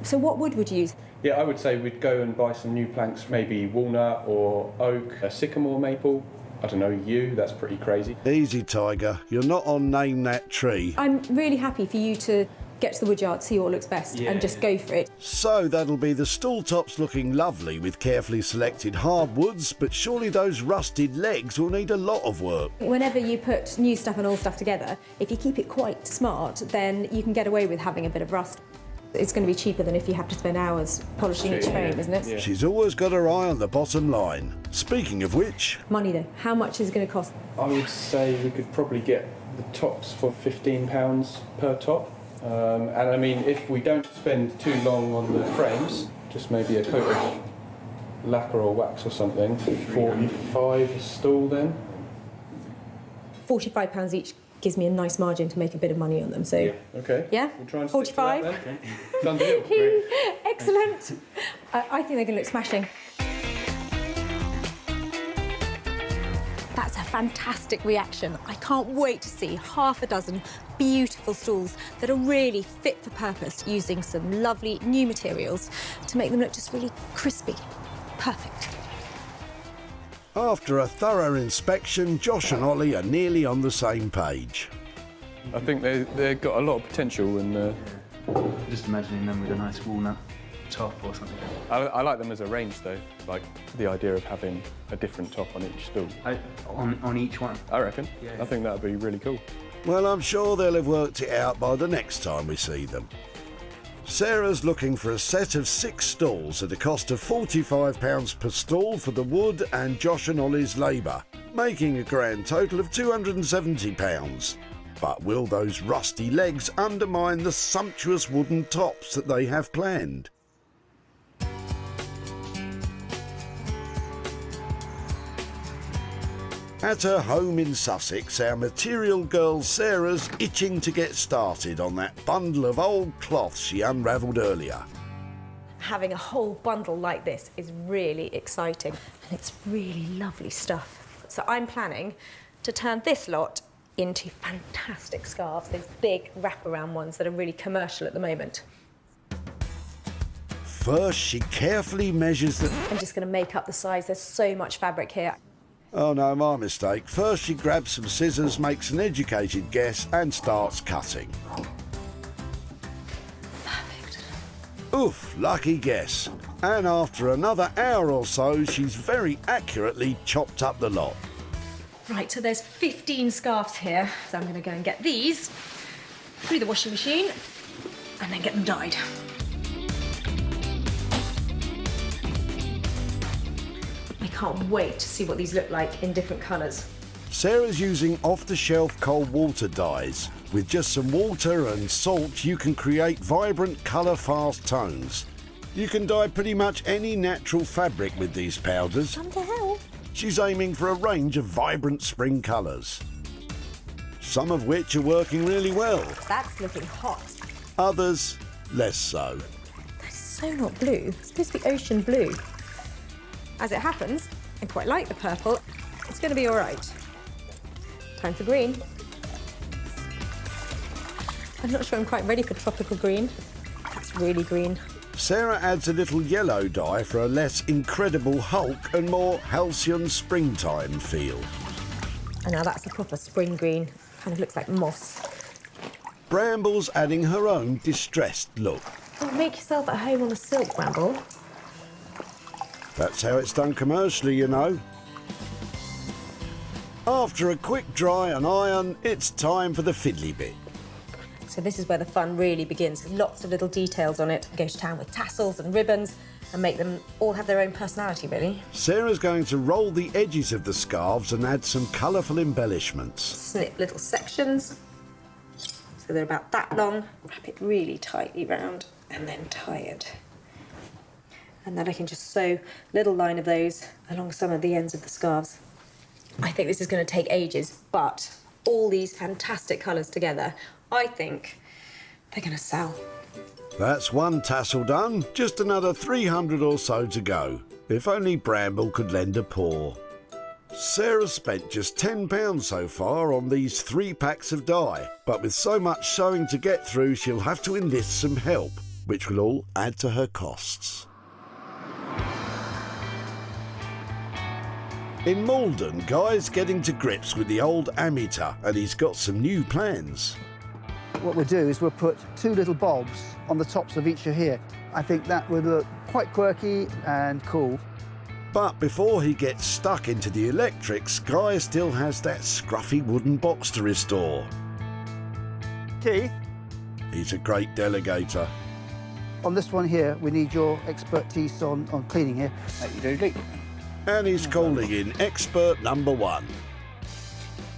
So what wood would you use? Yeah, I would say we'd go and buy some new planks, maybe walnut or oak, a sycamore maple. I don't know, yew, that's pretty crazy. Easy, Tiger. You're not on Name That Tree. I'm really happy for you to get to the woodyard, see what looks best, and just go for it. So that'll be the stall tops looking lovely with carefully selected hardwoods, but surely those rusted legs will need a lot of work. Whenever you put new stuff and old stuff together, if you keep it quite smart, then you can get away with having a bit of rust. It's going to be cheaper than if you have to spend hours polishing each frame, isn't it? She's always got her eye on the bottom line. Speaking of which... Money though, how much is it going to cost? I would say we could probably get the tops for £15 per top. And I mean, if we don't spend too long on the frames, just maybe a coat of lacquer or wax or something, 45 a stall then. £45 each gives me a nice margin to make a bit of money on them, so... Okay. Yeah? We'll try and 45? stick to that then. Done deal. Great. Excellent. I think they're going to look smashing. That's a fantastic reaction. I can't wait to see half a dozen beautiful stalls that are really fit for purpose, using some lovely new materials to make them look just really crispy. Perfect. After a thorough inspection, Josh and Ollie are nearly on the same page. I think they've got a lot of potential and... Just imagining them with a nice walnut top or something. I like them as a range though, like the idea of having a different top on each stool. On each one? I reckon. I think that would be really cool. Well, I'm sure they'll have worked it out by the next time we see them. Sarah's looking for a set of 6 stalls at a cost of £45 per stall for the wood and Josh and Ollie's labour, making a grand total of £270. But will those rusty legs undermine the sumptuous wooden tops that they have planned? At her home in Sussex, our material girl Sarah's itching to get started on that bundle of old cloth she unravelled earlier. Having a whole bundle like this is really exciting, and it's really lovely stuff. So I'm planning to turn this lot into fantastic scarves, those big wraparound ones that are really commercial at the moment. First, she carefully measures the... I'm just going to make up the size. There's so much fabric here. Oh no, my mistake. First she grabs some scissors, makes an educated guess and starts cutting. Perfect. Oof, lucky guess. And after another hour or so, she's very accurately chopped up the lot. Right, so there's 15 scarves here. So I'm going to go and get these through the washing machine and then get them dyed. I can't wait to see what these look like in different colours. Sarah's using off-the-shelf cold water dyes. With just some water and salt, you can create vibrant, colour-fast tones. You can dye pretty much any natural fabric with these powders. What the hell? She's aiming for a range of vibrant spring colours, some of which are working really well. That's looking hot. Others, less so. That's so not blue. It's supposed to be ocean blue. As it happens, I quite like the purple. It's going to be all right. Time for green. I'm not sure I'm quite ready for tropical green. That's really green. Sarah adds a little yellow dye for a less incredible Hulk and more halcyon springtime feel. And now that's a proper spring green. Kind of looks like moss. Bramble's adding her own distressed look. Oh, make yourself at home on the silk, Bramble. That's how it's done commercially, you know. After a quick dry and iron, it's time for the fiddly bit. So this is where the fun really begins. Lots of little details on it. Go to town with tassels and ribbons and make them all have their own personality, really. Sarah's going to roll the edges of the scarves and add some colourful embellishments. Snip little sections. So they're about that long. Wrap it really tightly round and then tie it. And then I can just sew a little line of those along some of the ends of the scarves. I think this is going to take ages, but all these fantastic colours together, I think they're going to sell. That's one tassel done, just another 300 or so to go. If only Bramble could lend a paw. Sarah spent just £10 so far on these 3 packs of dye, but with so much sewing to get through, she'll have to enlist some help, which will all add to her costs. In Malden, Guy's getting to grips with the old ammeter, and he's got some new plans. What we'll do is we'll put 2 little bulbs on the tops of each of here. I think that would look quite quirky and cool. But before he gets stuck into the electrics, Guy still has that scruffy wooden box to restore. Keith? He's a great delegator. On this one here, we need your expertise on cleaning here. And he's calling in expert number 1.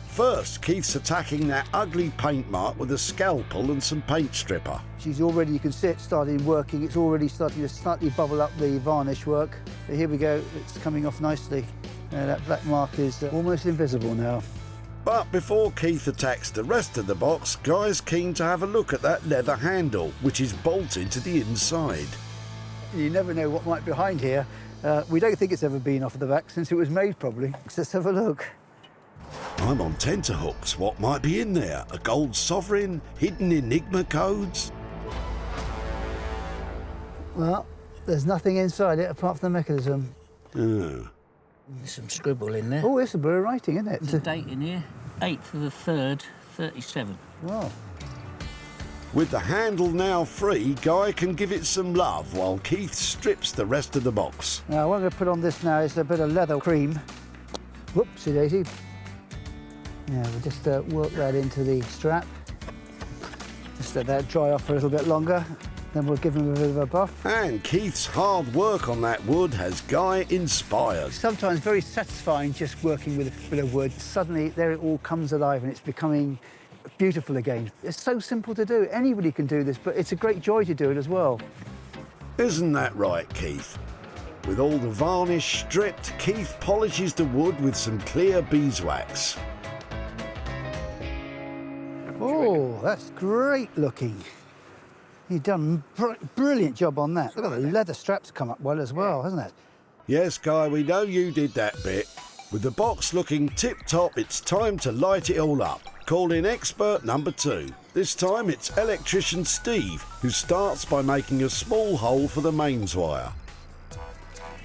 First, Keith's attacking that ugly paint mark with a scalpel and some paint stripper. She's already, you can see it starting working. It's already starting to slightly bubble up the varnish work. So here we go, it's coming off nicely. That black mark is almost invisible now. But before Keith attacks the rest of the box, Guy's keen to have a look at that leather handle, which is bolted to the inside. You never know what might be behind here. We don't think it's ever been off of the back since it was made, probably. Let's have a look. I'm on tenterhooks. What might be in there? A gold sovereign? Hidden enigma codes? Well, there's nothing inside it apart from the mechanism. Oh. There's some scribble in there. Oh, it's a bit of writing, isn't it? There's a date in here, 8th of the 3rd, 37. Wow. With the handle now free, Guy can give it some love while Keith strips the rest of the box. Now, what I'm going to put on this now is a bit of leather cream. Whoopsie daisy. Yeah, we'll just work that into the strap. Just let that dry off for a little bit longer. Then we'll give him a bit of a buff. And Keith's hard work on that wood has Guy inspired. Sometimes very satisfying just working with a bit of wood. Suddenly, there it all comes alive and it's becoming beautiful again. It's so simple to do. Anybody can do this, but it's a great joy to do it as well. Isn't that right, Keith? With all the varnish stripped, Keith polishes the wood with some clear beeswax. Oh, that's great looking. You've done a brilliant job on that. Look at the leather straps come up well as well, hasn't it? Yes, Guy, we know you did that bit. With the box looking tip-top, it's time to light it all up. Call in expert number 2. This time it's electrician Steve, who starts by making a small hole for the mains wire.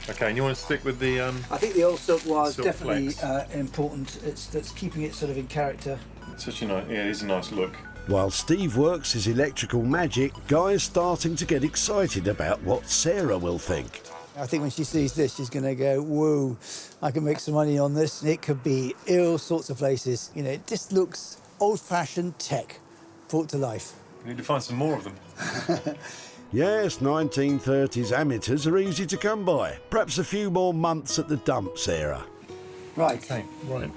Okay, and you want to stick with the... I think the old silk wire is silk definitely flex. important. That's keeping it sort of in character. Such a nice, yeah, it is a nice look. While Steve works his electrical magic, Guy's starting to get excited about what Sarah will think. I think when she sees this, she's going to go, whoa, I can make some money on this. It could be all sorts of places. You know, it just looks old-fashioned tech brought to life. We need to find some more of them. Yes, 1930s amateurs are easy to come by. Perhaps a few more months at the dump, Sarah. Right. Okay, right.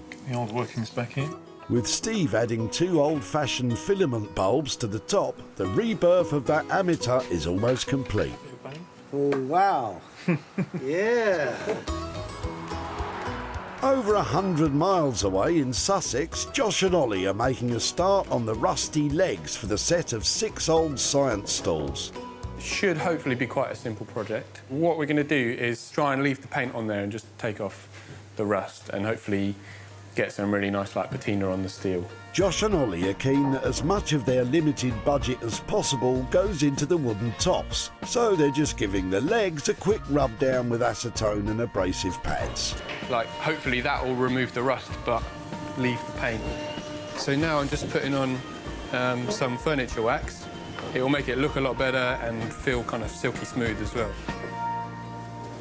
Get the old workings back here. With Steve adding 2 old-fashioned filament bulbs to the top, the rebirth of that ammeter is almost complete. Oh, wow. Yeah. Over 100 miles away in Sussex, Josh and Ollie are making a start on the rusty legs for the set of 6 old science stalls. Should hopefully be quite a simple project. What we're going to do is try and leave the paint on there and just take off the rust and hopefully get some really nice like patina on the steel. Josh and Ollie are keen that as much of their limited budget as possible goes into the wooden tops, so they're just giving the legs a quick rub down with acetone and abrasive pads. Like, hopefully that will remove the rust, but leave the paint. So now I'm just putting on some furniture wax. It will make it look a lot better and feel kind of silky smooth as well.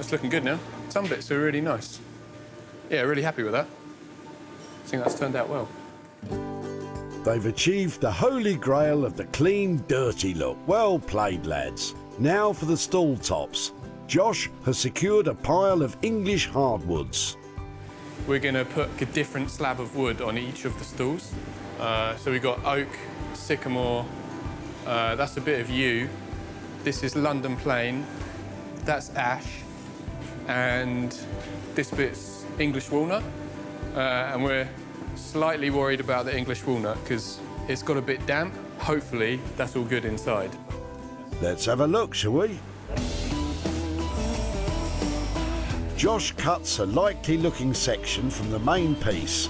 It's looking good now. Some bits are really nice. Yeah, really happy with that. I think that's turned out well. They've achieved the holy grail of the clean, dirty look. Well played, lads. Now for the stall tops. Josh has secured a pile of English hardwoods. We're going to put a different slab of wood on each of the stalls. So we've got oak, sycamore, that's a bit of yew. This is London plane, that's ash, and this bit's English walnut. And we're slightly worried about the English walnut because it's got a bit damp. Hopefully, that's all good inside. Let's have a look, shall we? Josh cuts a likely-looking section from the main piece,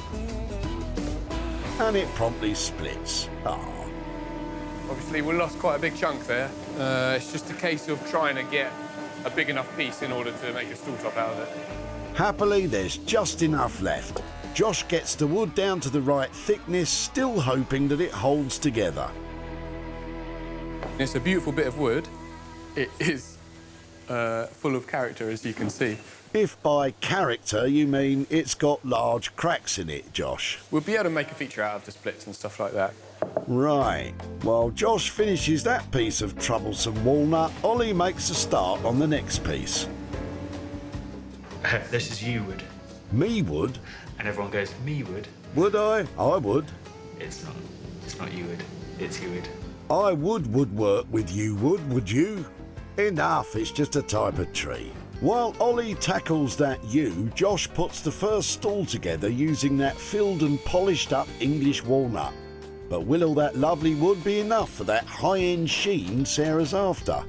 and it promptly splits. Obviously, we lost quite a big chunk there. It's just a case of trying to get a big enough piece in order to make a stool top out of it. Happily, there's just enough left. Josh gets the wood down to the right thickness, still hoping that it holds together. It's a beautiful bit of wood. It is full of character, as you can see. If by character you mean it's got large cracks in it, Josh. We'll be able to make a feature out of the splits and stuff like that. Right. While Josh finishes that piece of troublesome walnut, Ollie makes a start on the next piece. This is you wood. Me wood? And everyone goes, me wood. Would I? I would. It's not you wood. It's you wood. I would work with you would you? Enough, it's just a type of tree. While Ollie tackles that yew, Josh puts the first stool together using that filled and polished up English walnut. But will all that lovely wood be enough for that high-end sheen Sarah's after?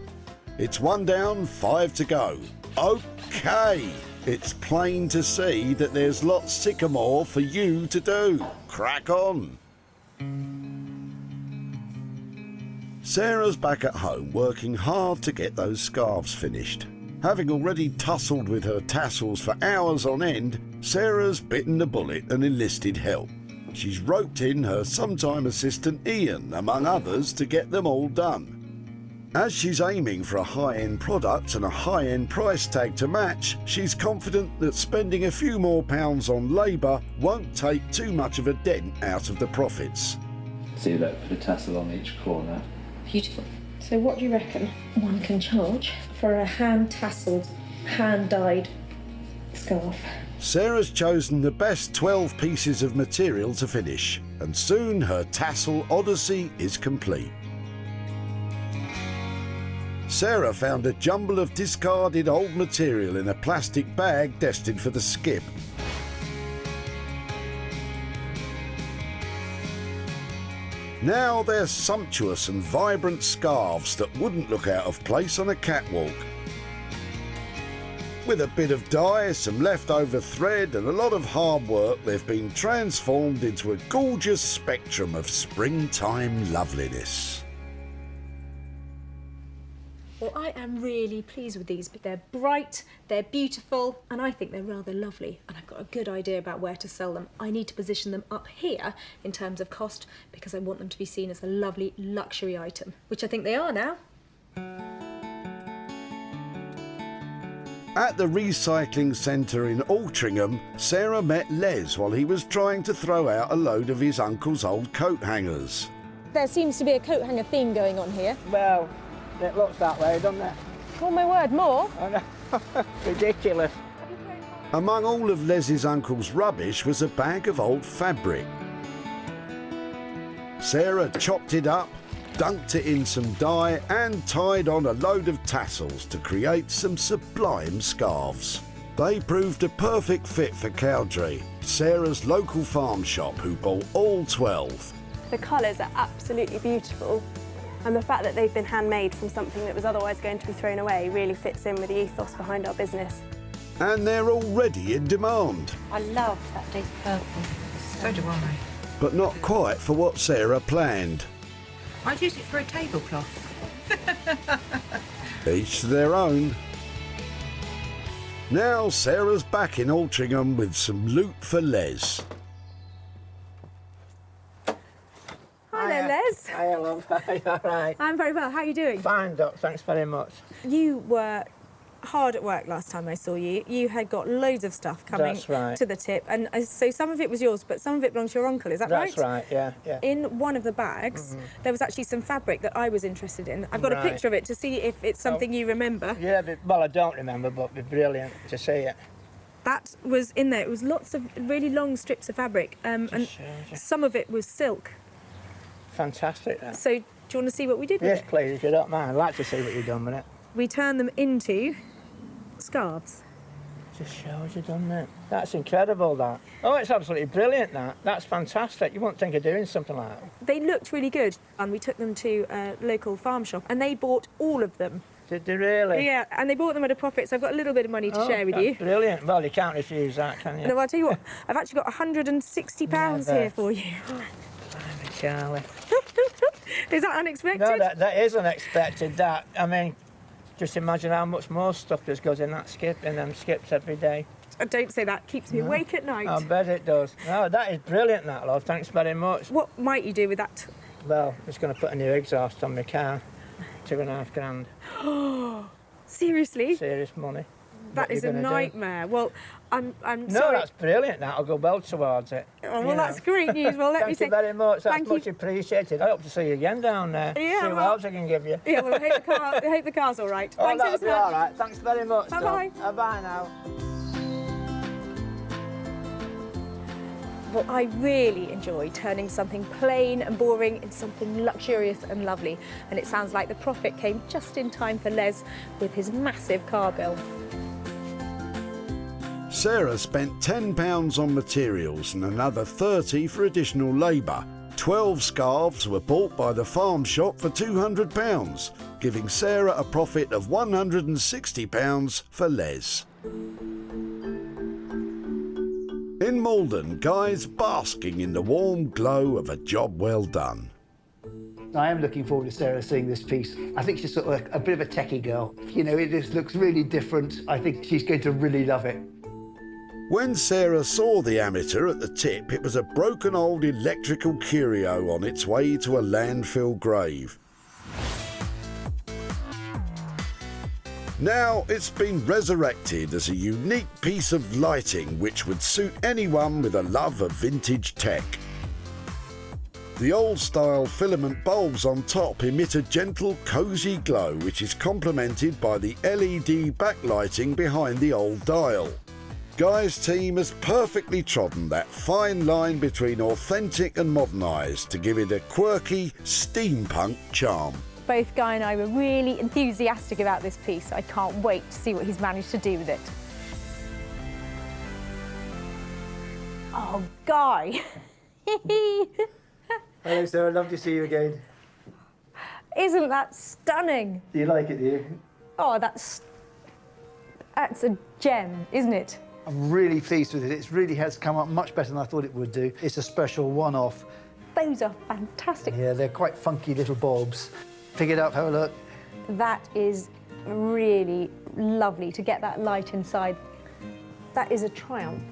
It's 1 down, 5 to go. OK! It's plain to see that there's lots sycamore for you to do. Crack on! Sarah's back at home working hard to get those scarves finished. Having already tussled with her tassels for hours on end, Sarah's bitten the bullet and enlisted help. She's roped in her sometime assistant Ian, among others, to get them all done. As she's aiming for a high-end product and a high-end price tag to match, she's confident that spending a few more pounds on labour won't take too much of a dent out of the profits. See, look, put a tassel on each corner. Beautiful. So what do you reckon one can charge for a hand-tasseled, hand-dyed scarf? Sarah's chosen the best 12 pieces of material to finish, and soon her tassel odyssey is complete. Sarah found a jumble of discarded old material in a plastic bag destined for the skip. Now they're sumptuous and vibrant scarves that wouldn't look out of place on a catwalk. With a bit of dye, some leftover thread and a lot of hard work, they've been transformed into a gorgeous spectrum of springtime loveliness. Well, I am really pleased with these. They're bright, they're beautiful, and I think they're rather lovely. And I've got a good idea about where to sell them. I need to position them up here in terms of cost because I want them to be seen as a lovely luxury item, which I think they are now. At the recycling centre in Altrincham, Sarah met Les while he was trying to throw out a load of his uncle's old coat hangers. There seems to be a coat hanger theme going on here. Well, it looks that way, doesn't it? Oh my word, more? I know. Ridiculous. Among all of Les's uncle's rubbish was a bag of old fabric. Sarah chopped it up, dunked it in some dye and tied on a load of tassels to create some sublime scarves. They proved a perfect fit for Cowdrey, Sarah's local farm shop, who bought all 12. The colours are absolutely beautiful, and the fact that they've been handmade from something that was otherwise going to be thrown away really fits in with the ethos behind our business. And they're already in demand. I love that deep purple. So do I. But not quite for what Sarah planned. I'd use it for a tablecloth. Each to their own. Now Sarah's back in Altrincham with some loot for Les. Hi there, Les. Hi, love. Hi, all right. I'm very well. How are you doing? Fine, Doc. Thanks very much. You were hard at work last time I saw you. You had got loads of stuff coming That's right. to the tip, and so some of it was yours, but some of it belongs to your uncle. Is that right? That's right. Yeah, yeah. In one of the bags, there was actually some fabric that I was interested in. I've got a Right. picture of it to see if it's something you remember. Yeah, well, I don't remember, but it'd be brilliant to see it. That was in there. It was lots of really long strips of fabric, and some of it was silk. Fantastic, then. So, do you want to see what we did with Yes, it? please, if you don't mind. I'd like to see what you've done with it. We turned them into scarves. Just shows you, doesn't it? That's incredible, that. Oh, it's absolutely brilliant, that. That's fantastic. You wouldn't think of doing something like that. They looked really good, and we took them to a local farm shop, and they bought all of them. Did they really? Yeah, and they bought them at a profit, so I've got a little bit of money to share with that's you. Brilliant. Well, you can't refuse that, can you? No, I'll tell you what, I've actually got £160 here for you. Blimey, Charlie. Is that unexpected? No, that is unexpected, that. I mean, just imagine how much more stuff just goes in that skip, in them skips every day. Don't say that, keeps me awake at night. I bet it does. No, that is brilliant, that, love. Thanks very much. What might you do with that? Well, I'm just going to put a new exhaust on my car. £2.5 grand. Seriously? Serious money. That is a nightmare. Well, I'm no, sorry. that's brilliant. That'll go well towards it. Oh, well, that's great news. Well, let me say thank you very much. That's thank much appreciated. I hope to see you again down there. Yeah, see well, what else I can give you. Yeah, well, I hope the car's all right. Oh, Thanks that'll ever be so much. all right. Thanks very much. Bye-bye. Bye-bye now. Well, I really enjoy turning something plain and boring into something luxurious and lovely. And it sounds like the profit came just in time for Les with his massive car bill. Sarah spent £10 on materials and another £30 for additional labour. 12 scarves were bought by the farm shop for £200, giving Sarah a profit of £160 for Les. In Malden, Guy's basking in the warm glow of a job well done. I am looking forward to Sarah seeing this piece. I think she's sort of a bit of a techie girl. You know, it just looks really different. I think she's going to really love it. When Sarah saw the amateur at the tip, it was a broken old electrical curio on its way to a landfill grave. Now it's been resurrected as a unique piece of lighting which would suit anyone with a love of vintage tech. The old-style filament bulbs on top emit a gentle, cosy glow which is complemented by the LED backlighting behind the old dial. Guy's team has perfectly trodden that fine line between authentic and modernised to give it a quirky, steampunk charm. Both Guy and I were really enthusiastic about this piece. I can't wait to see what he's managed to do with it. Oh, Guy. Hello, Sarah. Lovely to see you again. Isn't that stunning? Do you like it, do you? Oh, that's a gem, isn't it? I'm really pleased with it. It really has come up much better than I thought it would do. It's a special one-off. Those are fantastic. Yeah, they're quite funky little bulbs. Pick it up, have a look. That is really lovely to get that light inside. That is a triumph.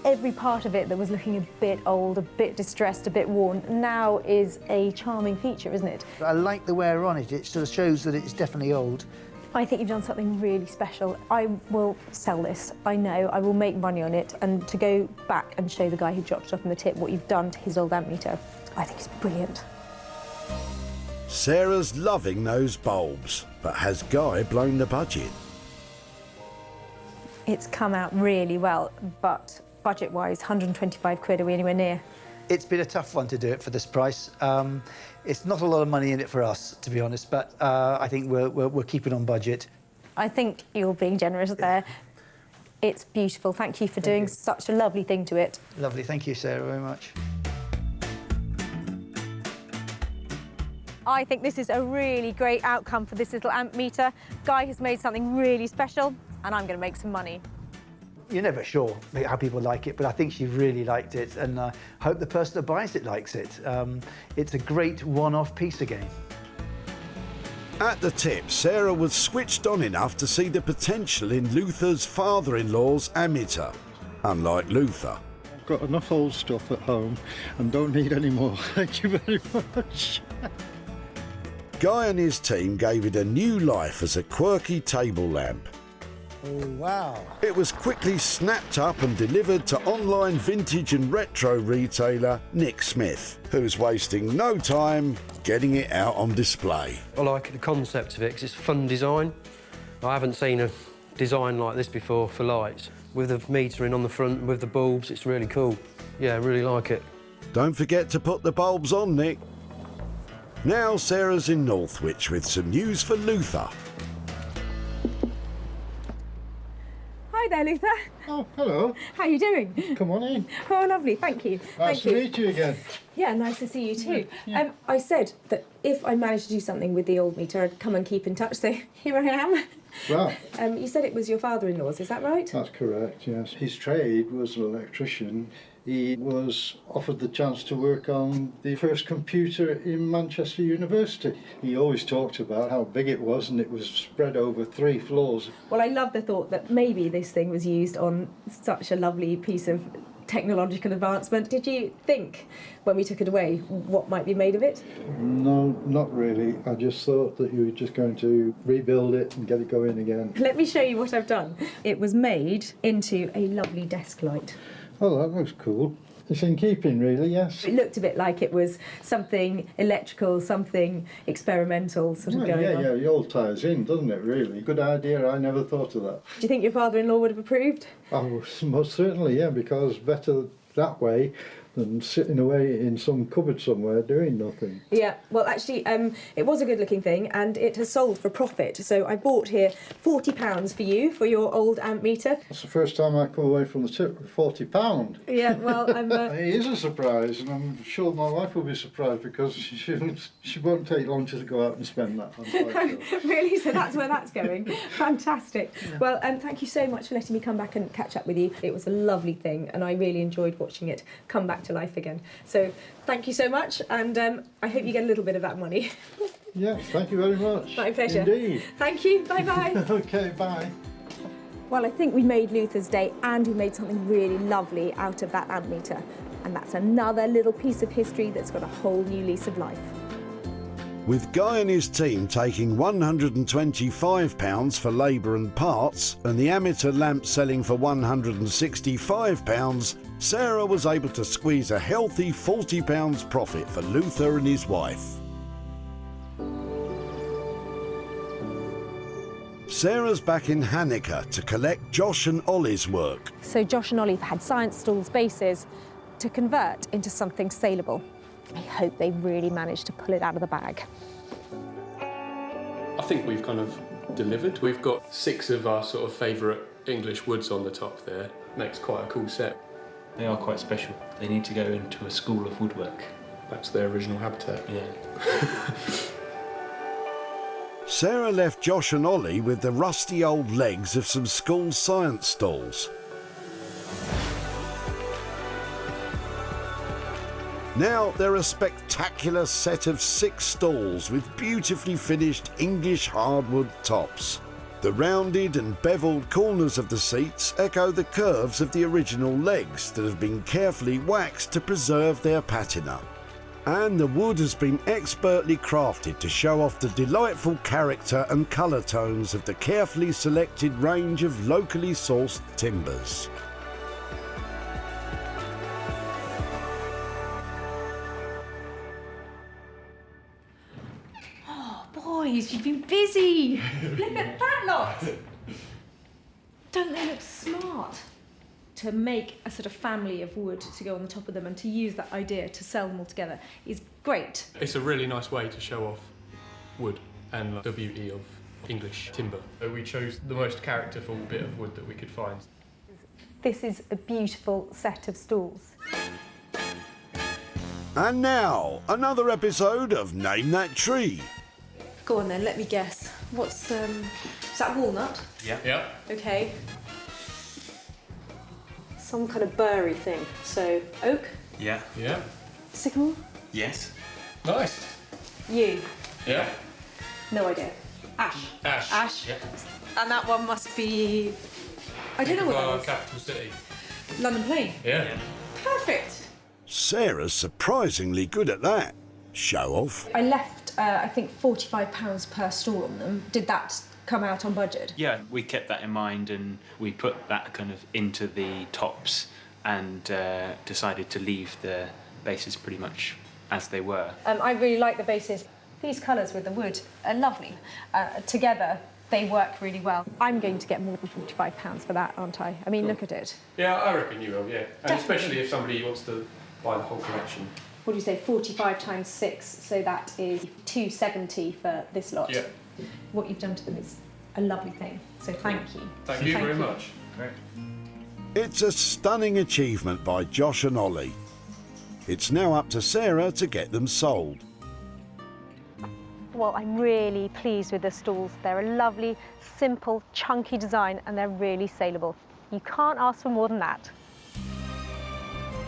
Every part of it that was looking a bit old, a bit distressed, a bit worn, now is a charming feature, isn't it? I like the wear on it. It sort of shows that it's definitely old. I think you've done something really special. I will sell this. I know I will make money on it. And to go back and show the guy who dropped it off in the tip what you've done to his old amp meter, I think it's brilliant. Sarah's loving those bulbs, but has Guy blown the budget? It's come out really well, but budget-wise, 125 quid, are we anywhere near? It's been a tough one to do it for this price. It's not a lot of money in it for us, to be honest, but I think we're keeping on budget. I think you're being generous there. It's beautiful. Thank you for doing such a lovely thing to it. Lovely. Thank you, Sarah, very much. I think this is a really great outcome for this little amp meter. Guy has made something really special, and I'm going to make some money. You're never sure how people like it, but I think she really liked it, and I hope the person that buys it likes it. It's a great one-off piece again. At the tip, Sarah was switched on enough to see the potential in Luther's father-in-law's ammeter. Unlike Luther, I've got enough old stuff at home and don't need any more. Thank you very much. Guy and his team gave it a new life as a quirky table lamp. Oh, wow. It was quickly snapped up and delivered to online vintage and retro retailer Nick Smith, who's wasting no time getting it out on display. I like the concept of it because it's fun design. I haven't seen a design like this before for lights. With the metering on the front and with the bulbs, it's really cool. Yeah, I really like it. Don't forget to put the bulbs on, Nick. Now Sarah's in Northwich with some news for Luther. there, Luther. Oh, hello. How are you doing? Come on in. Oh, lovely, thank you. Nice to meet you again. Yeah, nice to see you too. I said that if I managed to do something with the old meter, I'd come and keep in touch, so here I am. Right. You said it was your father-in-law's, is that right? That's correct, yes. His trade was an electrician. He was offered the chance to work on the first computer in Manchester University. He always talked about how big it was, and it was spread over 3 floors. Well, I love the thought that maybe this thing was used on such a lovely piece of technological advancement. Did you think, when we took it away, what might be made of it? No, not really. I just thought that you were just going to rebuild it and get it going again. Let me show you what I've done. It was made into a lovely desk light. Oh, that looks cool. It's in keeping, really, yes. It looked a bit like it was something electrical, something experimental sort of going on. Yeah, it all ties in, doesn't it, really? Good idea, I never thought of that. Do you think your father-in-law would have approved? Oh, most certainly, yeah, because better that way than sitting away in some cupboard somewhere doing nothing. Yeah, well, actually, it was a good-looking thing, and it has sold for profit. So I bought here £40 for you for your old amp meter. That's the first time I come away from the tip with £40. Yeah, well, It is a surprise, and I'm sure my wife will be surprised because she won't take long to go out and spend that on bike. Really? So that's where that's going. Fantastic. Yeah. Well, thank you so much for letting me come back and catch up with you. It was a lovely thing, and I really enjoyed watching it come back to life again. So thank you so much, and I hope you get a little bit of that money. Yeah, thank you very much. My pleasure. Indeed. Thank you. Bye-bye. Okay, bye. Well, I think we made Luther's day, and we made something really lovely out of that amp meter. And that's another little piece of history that's got a whole new lease of life. With Guy and his team taking £125 for labour and parts, and the amateur lamp selling for £165, Sarah was able to squeeze a healthy £40 profit for Luther and his wife. Sarah's back in Hanukkah to collect Josh and Ollie's work. So Josh and Ollie have had science stalls bases to convert into something saleable. I hope they really managed to pull it out of the bag. I think we've kind of delivered. We've got 6 of our sort of favourite English woods on the top there. Makes quite a cool set. They are quite special. They need to go into a school of woodwork. That's their original habitat. Yeah. Sarah left Josh and Ollie with the rusty old legs of some school science stalls. Now they're a spectacular set of 6 stalls with beautifully finished English hardwood tops. The rounded and bevelled corners of the seats echo the curves of the original legs that have been carefully waxed to preserve their patina. And the wood has been expertly crafted to show off the delightful character and colour tones of the carefully selected range of locally sourced timbers. Boys, you've been busy. Look at that lot. Don't they look smart? To make a sort of family of wood to go on the top of them and to use that idea to sell them all together is great. It's a really nice way to show off wood and the beauty of English timber. So we chose the most characterful bit of wood that we could find. This is a beautiful set of stalls. And now, another episode of Name That Tree. Go on then, let me guess. What's, is that walnut? Yeah. Yeah. Okay. Some kind of burry thing. So, oak? Yeah. Yeah. Sycamore? Yes. Nice. Yew? Yeah. No idea. Ash? Ash. Ash? Yeah. And that one must be... I don't know what that is. Capital city. London Plain? Yeah. Perfect. Sarah's surprisingly good at that. Show off. I left, I think, £45 per stall on them. Did that come out on budget? Yeah, we kept that in mind and we put that kind of into the tops and decided to leave the bases pretty much as they were. I really like the bases. These colours with the wood are lovely. Together, they work really well. I'm going to get more than £45 for that, aren't I? I mean, look at it. Yeah, I reckon you will, yeah. And Definitely. especially if somebody wants to buy the whole collection. What do you say, 45 times 6, so that is £270 for this lot. Yeah. What you've done to them is a lovely thing, so thank you. Thank you very much. It's a stunning achievement by Josh and Ollie. It's now up to Sarah to get them sold. Well, I'm really pleased with the stools. They're a lovely, simple, chunky design and they're really saleable. You can't ask for more than that.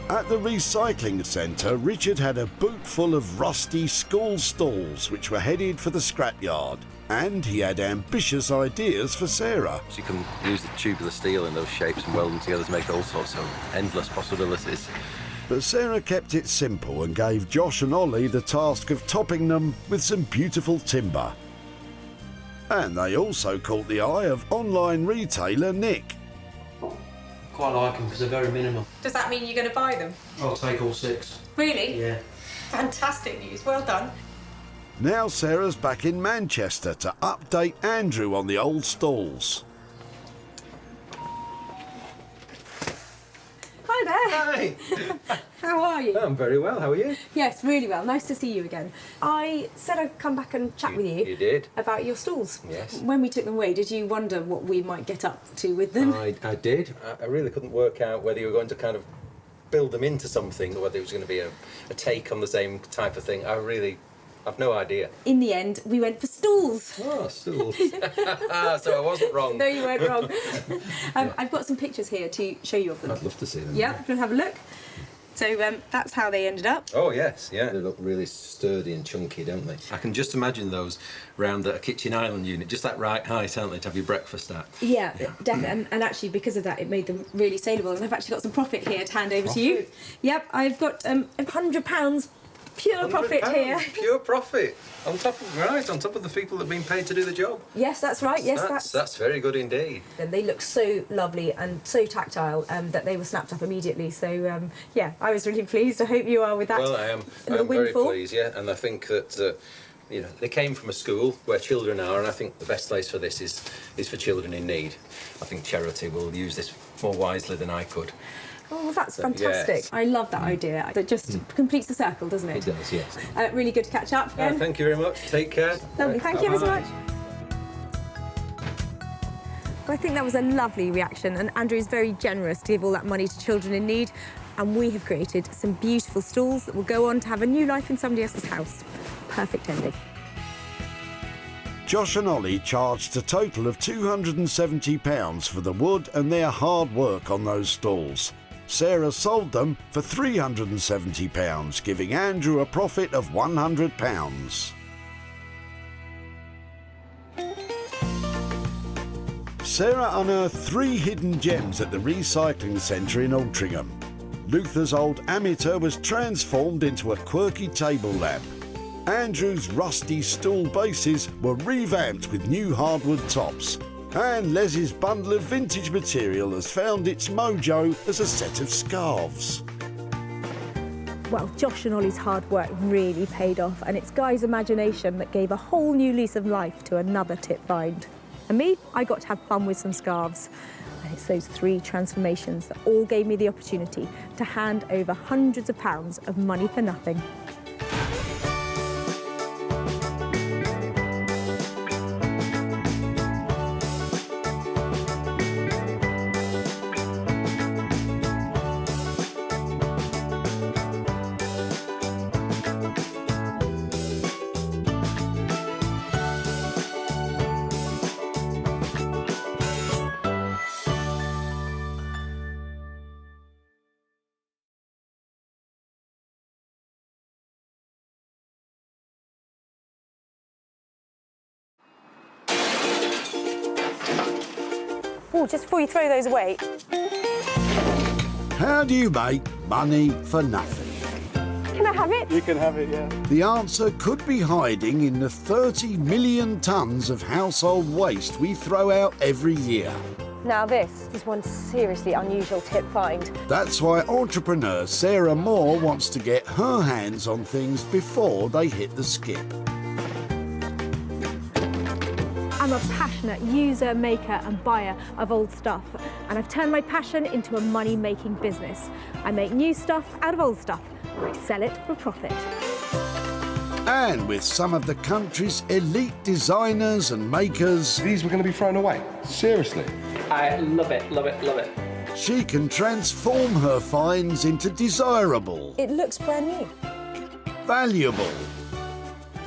At the recycling centre, Richard had a boot full of rusty school stools which were headed for the scrapyard. And he had ambitious ideas for Sarah. So you can use the tubular steel in those shapes and weld them together to make all sorts of endless possibilities. But Sarah kept it simple and gave Josh and Ollie the task of topping them with some beautiful timber. And they also caught the eye of online retailer Nick. Quite like them because they're very minimal. Does that mean you're going to buy them? I'll take all 6. Really? Yeah. Fantastic news, well done. Now Sarah's back in Manchester to update Andrew on the old stalls. Hi there. Hi. How are you? I'm very well, how are you? Yes, really well. Nice to see you again. I said I'd come back and chat with you. You did? About your stalls. Yes. When we took them away, did you wonder what we might get up to with them? I did. I really couldn't work out whether you were going to kind of build them into something or whether it was going to be a take on the same type of thing. I've no idea. In the end, we went for stools. Oh, stools. So I wasn't wrong. No, you weren't wrong. I've got some pictures here to show you of them. I'd love to see them. Yeah, you want to have a look? So that's how they ended up. Oh, yes, yeah. They look really sturdy and chunky, don't they? I can just imagine those round a kitchen island unit, just that right height, aren't they, to have your breakfast at? Yeah, definitely. And actually, because of that, it made them really saleable. And I've actually got some profit here to hand over to you. Yep, I've got £100 pure profit here. Pure profit. On top of the people that have been paid to do the job. Yes, that's right. Yes, that's very good indeed. And they look so lovely and so tactile that they were snapped up immediately. So yeah, I was really pleased. I hope you are with that. Well, I am. I'm very pleased. Yeah, and I think that you know, they came from a school where children are, and I think the best place for this is for children in need. I think charity will use this more wisely than I could. Oh, well, that's fantastic. Yes. I love that idea. That just completes the circle, doesn't it? It does, yes. Really good to catch up again. Thank you very much. Take care. Lovely. Thank you ever so much. Well, I think that was a lovely reaction, and Andrew is very generous to give all that money to children in need. And we have created some beautiful stalls that will go on to have a new life in somebody else's house. Perfect ending. Josh and Ollie charged a total of £270 for the wood and their hard work on those stalls. Sarah sold them for £370, giving Andrew a profit of £100. Sarah unearthed 3 hidden gems at the recycling centre in Altrincham. Luther's old Amateur was transformed into a quirky table lamp. Andrew's rusty stool bases were revamped with new hardwood tops. And Les's bundle of vintage material has found its mojo as a set of scarves. Well, Josh and Ollie's hard work really paid off, and it's Guy's imagination that gave a whole new lease of life to another tip find. And me, I got to have fun with some scarves. And it's those 3 transformations that all gave me the opportunity to hand over hundreds of pounds of money for nothing. Oh, just before you throw those away. How do you make money for nothing? Can I have it? You can have it, yeah. The answer could be hiding in the 30 million tonnes of household waste we throw out every year. Now this is one seriously unusual tip find. That's why entrepreneur Sarah Moore wants to get her hands on things before they hit the skip. I'm a passionate user, maker and buyer of old stuff, and I've turned my passion into a money-making business. I make new stuff out of old stuff, and I sell it for profit. And with some of the country's elite designers and makers... These were going to be thrown away, seriously. I love it, love it, love it. She can transform her finds into desirable, It looks brand new. valuable,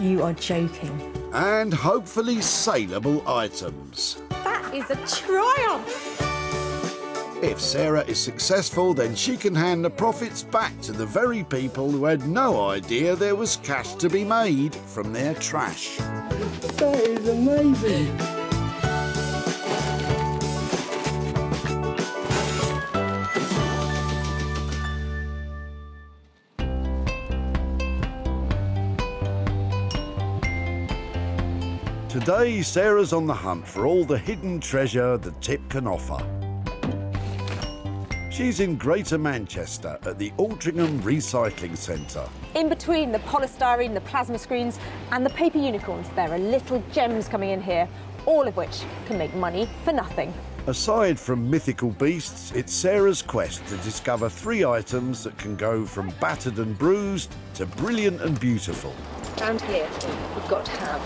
You are joking. and hopefully saleable items. That is a triumph. If Sarah is successful, then she can hand the profits back to the very people who had no idea there was cash to be made from their trash. That is amazing. Today, Sarah's on the hunt for all the hidden treasure the tip can offer. She's in Greater Manchester at the Altrincham Recycling Center. In between the polystyrene, the plasma screens and the paper unicorns, there are little gems coming in here, all of which can make money for nothing. Aside from mythical beasts, it's Sarah's quest to discover 3 items that can go from battered and bruised to brilliant and beautiful. Round here, we've got to have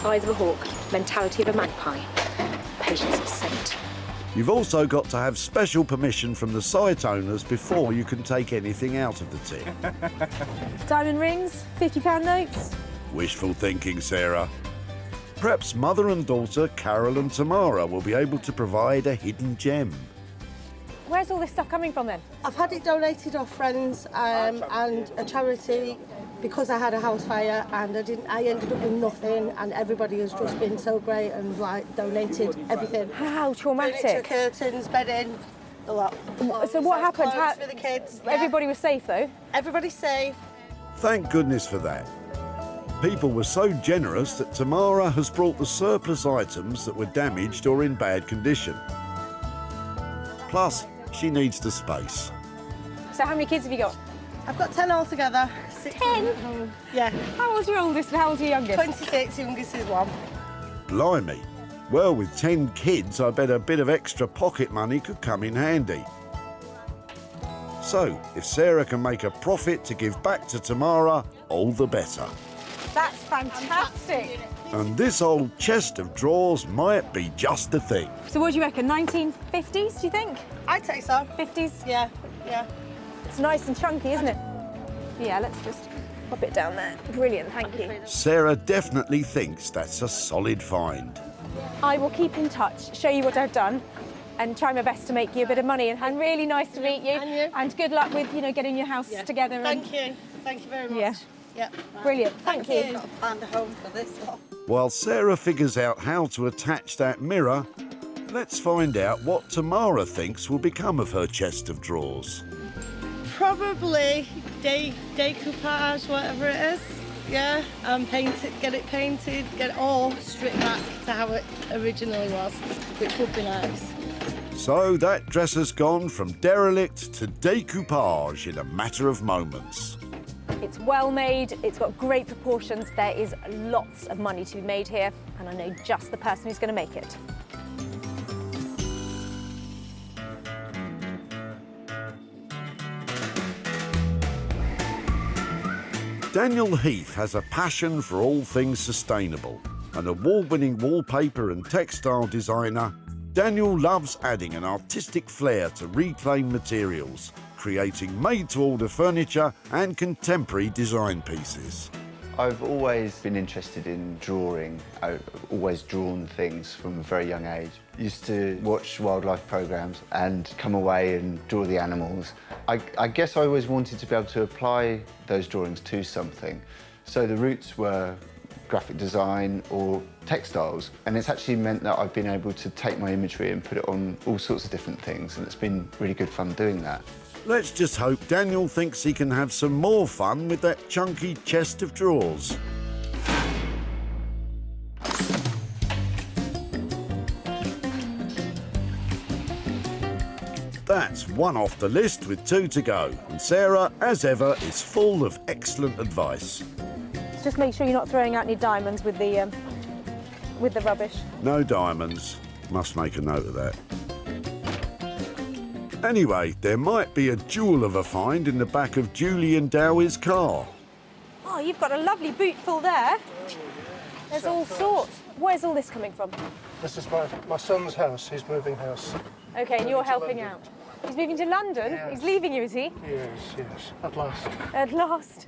eyes of a hawk, mentality of a magpie, patience of a saint. You've also got to have special permission from the site owners before you can take anything out of the tip. Diamond rings, £50 notes. Wishful thinking, Sarah. Perhaps mother and daughter, Carol and Tamara, will be able to provide a hidden gem. Where's all this stuff coming from then? I've had it donated off friends and a charity because I had a house fire and I ended up with nothing, and everybody has just been so great and like donated everything. How traumatic. Furniture, curtains, bedding, a lot. So what happened? Clothes for the kids. Everybody was safe though? Everybody's safe. Thank goodness for that. People were so generous that Tamara has brought the surplus items that were damaged or in bad condition. Plus, she needs the space. So how many kids have you got? I've got 10 altogether. 10? At home. Yeah. How old's your oldest and how old's your youngest? 26, youngest is 1. Blimey. Well, with 10 kids, I bet a bit of extra pocket money could come in handy. So, if Sarah can make a profit to give back to Tamara, all the better. That's fantastic. And this old chest of drawers might be just the thing. So what do you reckon, 1950s, do you think? I'd say so. 50s? Yeah, yeah. It's nice and chunky, isn't it? Yeah, let's just pop it down there. Brilliant, thank you. Sarah definitely thinks that's a solid find. I will keep in touch, show you what I've done, and try my best to make you a bit of money. And really nice to meet you. And good luck with, getting your house together. Thank you. Thank you very much. Yeah. Yep. Brilliant, thank you. Got to find a home for this lot. While Sarah figures out how to attach that mirror, let's find out what Tamara thinks will become of her chest of drawers. Probably decoupage, whatever it is. Yeah, and get it painted, get it all stripped back to how it originally was, which would be nice. So that dress has gone from derelict to decoupage in a matter of moments. It's well made, it's got great proportions, there is lots of money to be made here, and I know just the person who's going to make it. Daniel Heath has a passion for all things sustainable. An award-winning wallpaper and textile designer, Daniel loves adding an artistic flair to reclaimed materials, creating made-to-order furniture and contemporary design pieces. I've always been interested in drawing. I've always drawn things from a very young age. Used to watch wildlife programs and come away and draw the animals. I guess I always wanted to be able to apply those drawings to something. So the roots were graphic design or textiles, and it's actually meant that I've been able to take my imagery and put it on all sorts of different things, and it's been really good fun doing that. Let's just hope Daniel thinks he can have some more fun with that chunky chest of drawers. That's one off the list with 2 to go, and Sarah, as ever, is full of excellent advice. Just make sure you're not throwing out any diamonds with the rubbish. No diamonds. Must make a note of that. Anyway, there might be a jewel of a find in the back of Julie and Dowie's car. Oh, you've got a lovely boot full there. There's all sorts. Where's all this coming from? This is my son's house. He's moving house. Okay, and you're helping out. He's moving to London? Yes. He's leaving you, is he? Yes, at last. At last.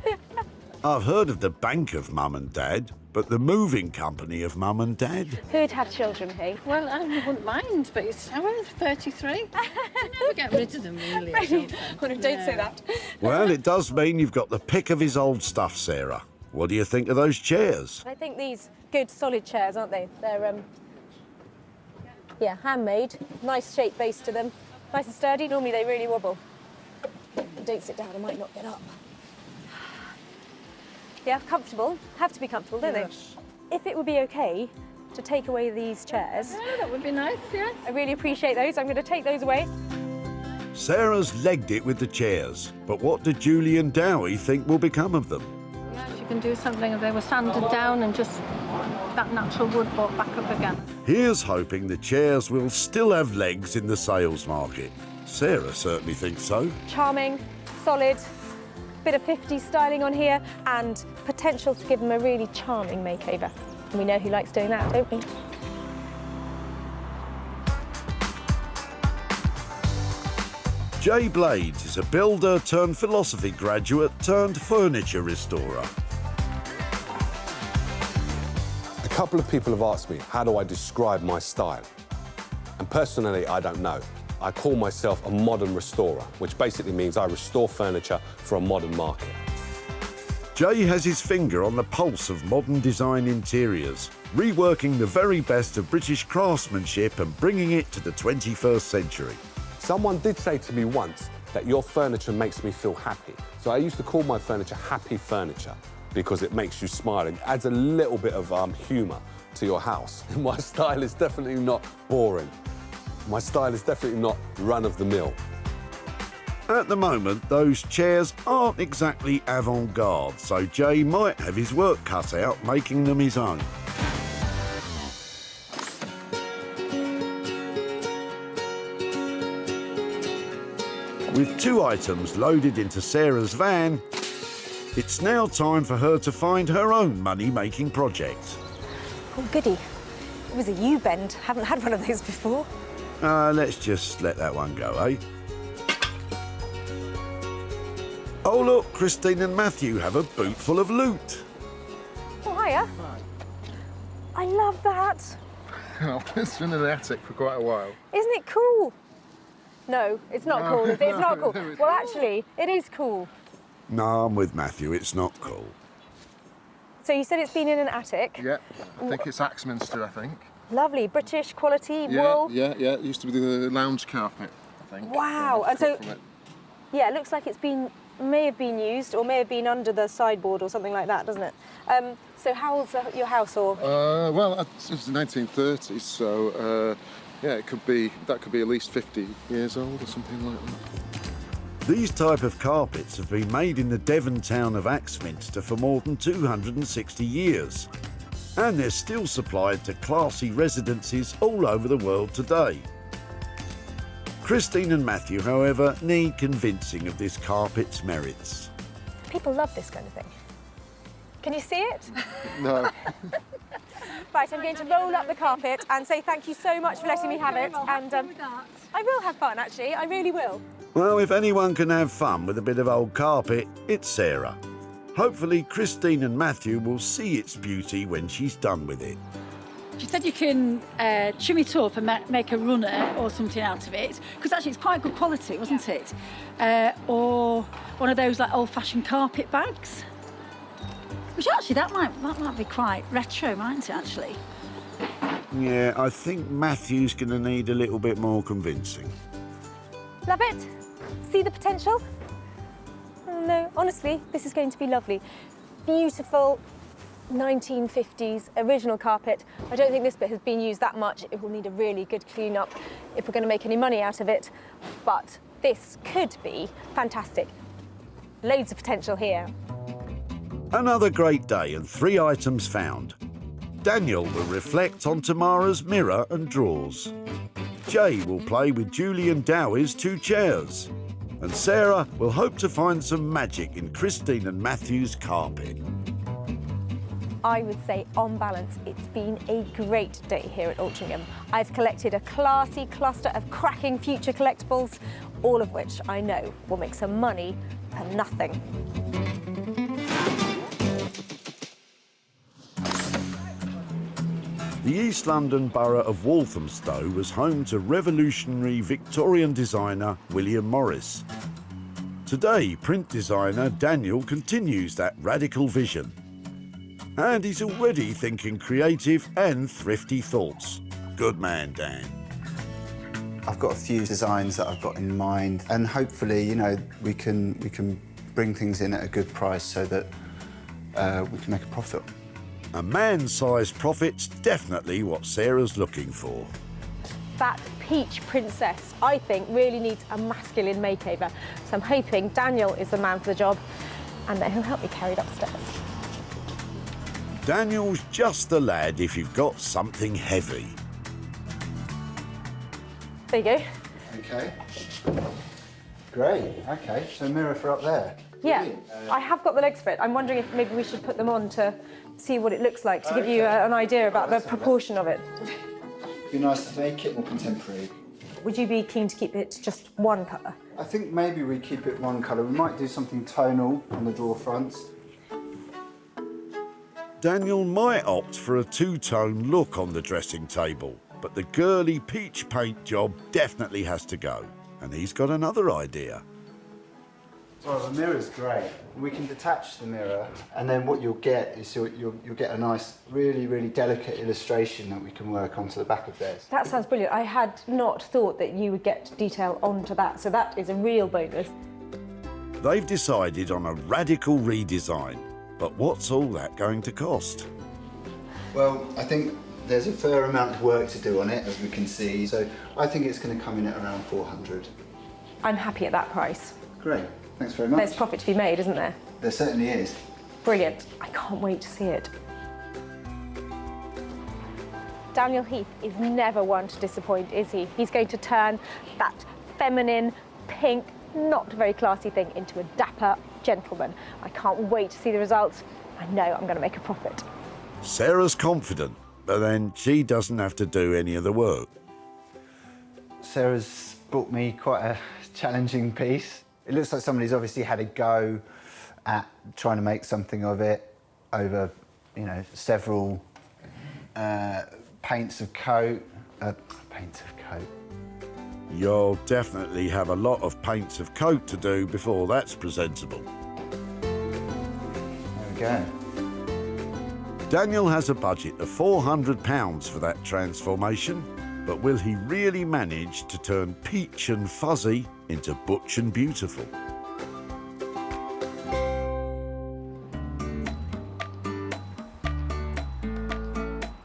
I've heard of the bank of Mum and Dad, but the moving company of Mum and Dad? Who'd have children, hey? Well, I wouldn't mind, but it's I was 33. Never get rid of them, really. Don't say that. Well, it does mean you've got the pick of his old stuff, Sarah. What do you think of those chairs? I think these good solid chairs, aren't they? They're yeah, handmade. Nice shape base to them. Nice and sturdy. Normally they really wobble. Don't sit down, I might not get up. Yeah, comfortable. Have to be comfortable, don't they? If it would be okay to take away these chairs. Yeah, that would be nice, yeah. I really appreciate those. I'm going to take those away. Sarah's legged it with the chairs, but what do Julie and Dowie think will become of them? Yes, you can do something if they were sanded down and just that natural wood brought back up again. Here's hoping the chairs will still have legs in the sales market. Sarah certainly thinks so. Charming, solid, bit of 50s styling on here, and potential to give them a really charming makeover. And we know who likes doing that, don't we? Jay Blades is a builder turned philosophy graduate turned furniture restorer. A couple of people have asked me, how do I describe my style? And personally, I don't know. I call myself a modern restorer, which basically means I restore furniture for a modern market. Jay has his finger on the pulse of modern design interiors, reworking the very best of British craftsmanship and bringing it to the 21st century. Someone did say to me once that your furniture makes me feel happy. So I used to call my furniture happy furniture because it makes you smile and adds a little bit of humour to your house. My style is definitely not boring. My style is definitely not run-of-the-mill. At the moment, those chairs aren't exactly avant-garde, so Jay might have his work cut out making them his own. With 2 items loaded into Sarah's van, it's now time for her to find her own money-making project. Oh, goody. It was a U-bend. Haven't had one of those before. Let's just let that one go, eh? Oh, look, Christine and Matthew have a boot full of loot. Oh, hiya. I love that. Well, it's been in the attic for quite a while. Isn't it cool? No, it's not cool, is it? It's not cool. No, it's Well, actually, it is cool. No, I'm with Matthew, it's not cool. So you said it's been in an attic? Yeah, I think it's Axminster, I think. Lovely, British quality, wool. Yeah, it used to be the lounge carpet, I think. Wow, and so, yeah, it looks like it's may have been used or may have been under the sideboard or something like that, doesn't it? So how old's your house, or? Well, it's the 1930s, so yeah, that could be at least 50 years old or something like that. These type of carpets have been made in the Devon town of Axminster for more than 260 years. And they're still supplied to classy residences all over the world today. Christine and Matthew, however, need convincing of this carpet's merits. People love this kind of thing. Can you see it? No. Right, I'm going to roll up the carpet and say thank you so much for letting me have it. And I will have fun, actually. I really will. Well, if anyone can have fun with a bit of old carpet, it's Sarah. Hopefully, Christine and Matthew will see its beauty when she's done with it. She said you can trim it up and make a runner or something out of it, because actually it's quite good quality, wasn't it? Or one of those like old-fashioned carpet bags. Which actually, that might be quite retro, mightn't it, actually? Yeah, I think Matthew's going to need a little bit more convincing. Love it? See the potential? Oh, no, honestly, this is going to be lovely. Beautiful 1950s original carpet. I don't think this bit has been used that much. It will need a really good clean-up if we're going to make any money out of it. But this could be fantastic. Loads of potential here. Another great day and 3 items found. Daniel will reflect on Tamara's mirror and drawers. Jay will play with Julie and Dowie's 2 chairs. And Sarah will hope to find some magic in Christine and Matthew's carpet. I would say, on balance, it's been a great day here at Altrincham. I've collected a classy cluster of cracking future collectibles, all of which I know will make some money for nothing. The East London borough of Walthamstow was home to revolutionary Victorian designer William Morris. Today, print designer Daniel continues that radical vision. And he's already thinking creative and thrifty thoughts. Good man, Dan. I've got a few designs that I've got in mind, and hopefully, you know, we can bring things in at a good price so that we can make a profit. A man-sized profit's definitely what Sarah's looking for. That peach princess, I think, really needs a masculine makeover. So I'm hoping Daniel is the man for the job and that he'll help me carry it upstairs. Daniel's just the lad if you've got something heavy. There you go. Okay. Great. Okay, so mirror for up there. Yeah, I have got the legs for it. I'm wondering if maybe we should put them on to see what it looks like, to give you an idea about the proportion of it. It'd be nice to make it more contemporary. Would you be keen to keep it just one colour? I think maybe we keep it one colour. We might do something tonal on the drawer fronts. Daniel might opt for a two-tone look on the dressing table, but the girly peach paint job definitely has to go. And he's got another idea. Well, the mirror's great. We can detach the mirror, and then what you'll get is you'll get a nice, really, really delicate illustration that we can work onto the back of theirs. That sounds brilliant. I had not thought that you would get detail onto that, so that is a real bonus. They've decided on a radical redesign, but what's all that going to cost? Well, I think there's a fair amount of work to do on it, as we can see, so I think it's going to come in at around 400. I'm happy at that price. Great. Thanks very much. There's profit to be made, isn't there? There certainly is. Brilliant. I can't wait to see it. Daniel Heath is never one to disappoint, is he? He's going to turn that feminine, pink, not very classy thing into a dapper gentleman. I can't wait to see the results. I know I'm going to make a profit. Sarah's confident, but then she doesn't have to do any of the work. Sarah's brought me quite a challenging piece. It looks like somebody's obviously had a go at trying to make something of it over, you know, several paints of coat. You'll definitely have a lot of paints of coat to do before that's presentable. There we go. Daniel has a budget of £400 for that transformation, but will he really manage to turn peach and fuzzy into butch and beautiful?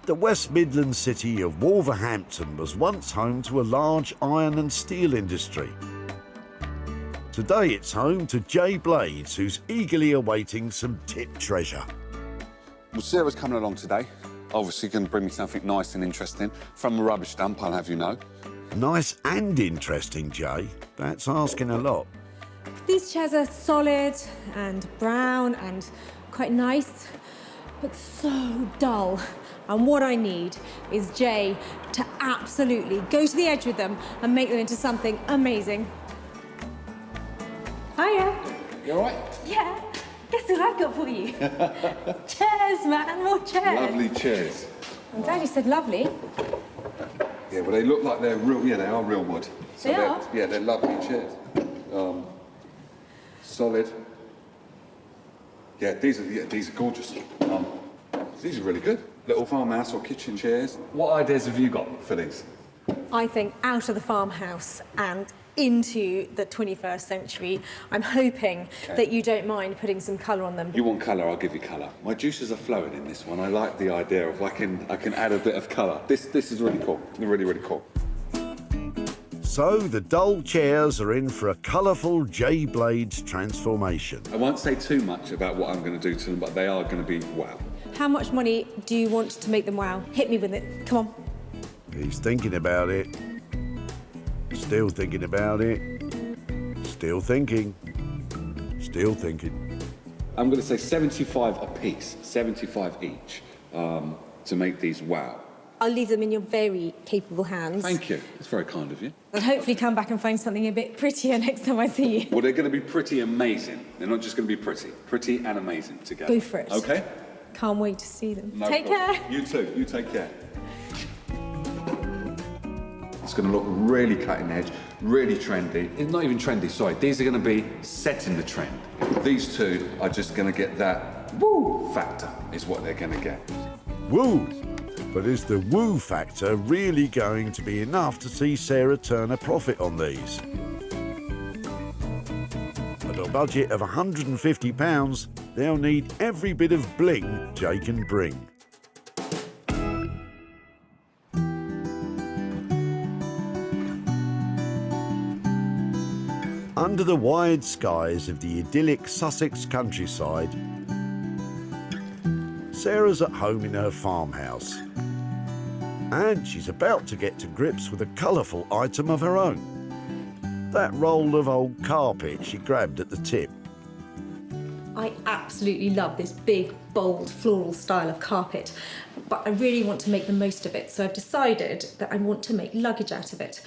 The West Midlands city of Wolverhampton was once home to a large iron and steel industry. Today it's home to Jay Blades, who's eagerly awaiting some tip treasure. Well, Sarah's coming along today. Obviously going to bring me something nice and interesting from a rubbish dump, I'll have you know. Nice and interesting, Jay. That's asking a lot. These chairs are solid and brown and quite nice, but so dull. And what I need is Jay to absolutely go to the edge with them and make them into something amazing. Hiya. You all right? Yeah. Guess what I've got for you? Chairs, man, more chairs. Lovely chairs. I'm glad you said lovely. Yeah, well, they look like they're real, yeah, they are real wood. So They are? Yeah, they're lovely chairs. Solid. Yeah, these are gorgeous. These are really good. Little farmhouse or kitchen chairs. What ideas have you got for these? I think out of the farmhouse and into the 21st century. I'm hoping that you don't mind putting some colour on them. You want colour, I'll give you colour. My juices are flowing in this one. I like the idea of I can add a bit of colour. This is really cool. Really, really cool. So the dull chairs are in for a colourful Jay Blades transformation. I won't say too much about what I'm going to do to them, but they are going to be wow. How much money do you want to make them wow? Hit me with it. Come on. He's thinking about it. Still thinking about it. Still thinking. Still thinking. I'm going to say 75 a piece, 75 each, to make these wow. I'll leave them in your very capable hands. Thank you. It's very kind of you. I'll hopefully come back and find something a bit prettier next time I see you. Well, they're going to be pretty amazing. They're not just going to be pretty and amazing together. Go for it. Okay? Can't wait to see them. No Take problem. care. You too. You take care. It's going to look really cutting edge, really trendy. It's not even trendy, sorry. These are going to be setting the trend. These two are just going to get that woo factor, is what they're going to get. Woo! But is the woo factor really going to be enough to see Sarah turn a profit on these? At a budget of £150, they'll need every bit of bling Jay can bring. Under the wide skies of the idyllic Sussex countryside, Sarah's at home in her farmhouse. And she's about to get to grips with a colourful item of her own. That roll of old carpet she grabbed at the tip. I absolutely love this big, bold, floral style of carpet, but I really want to make the most of it, so I've decided that I want to make luggage out of it.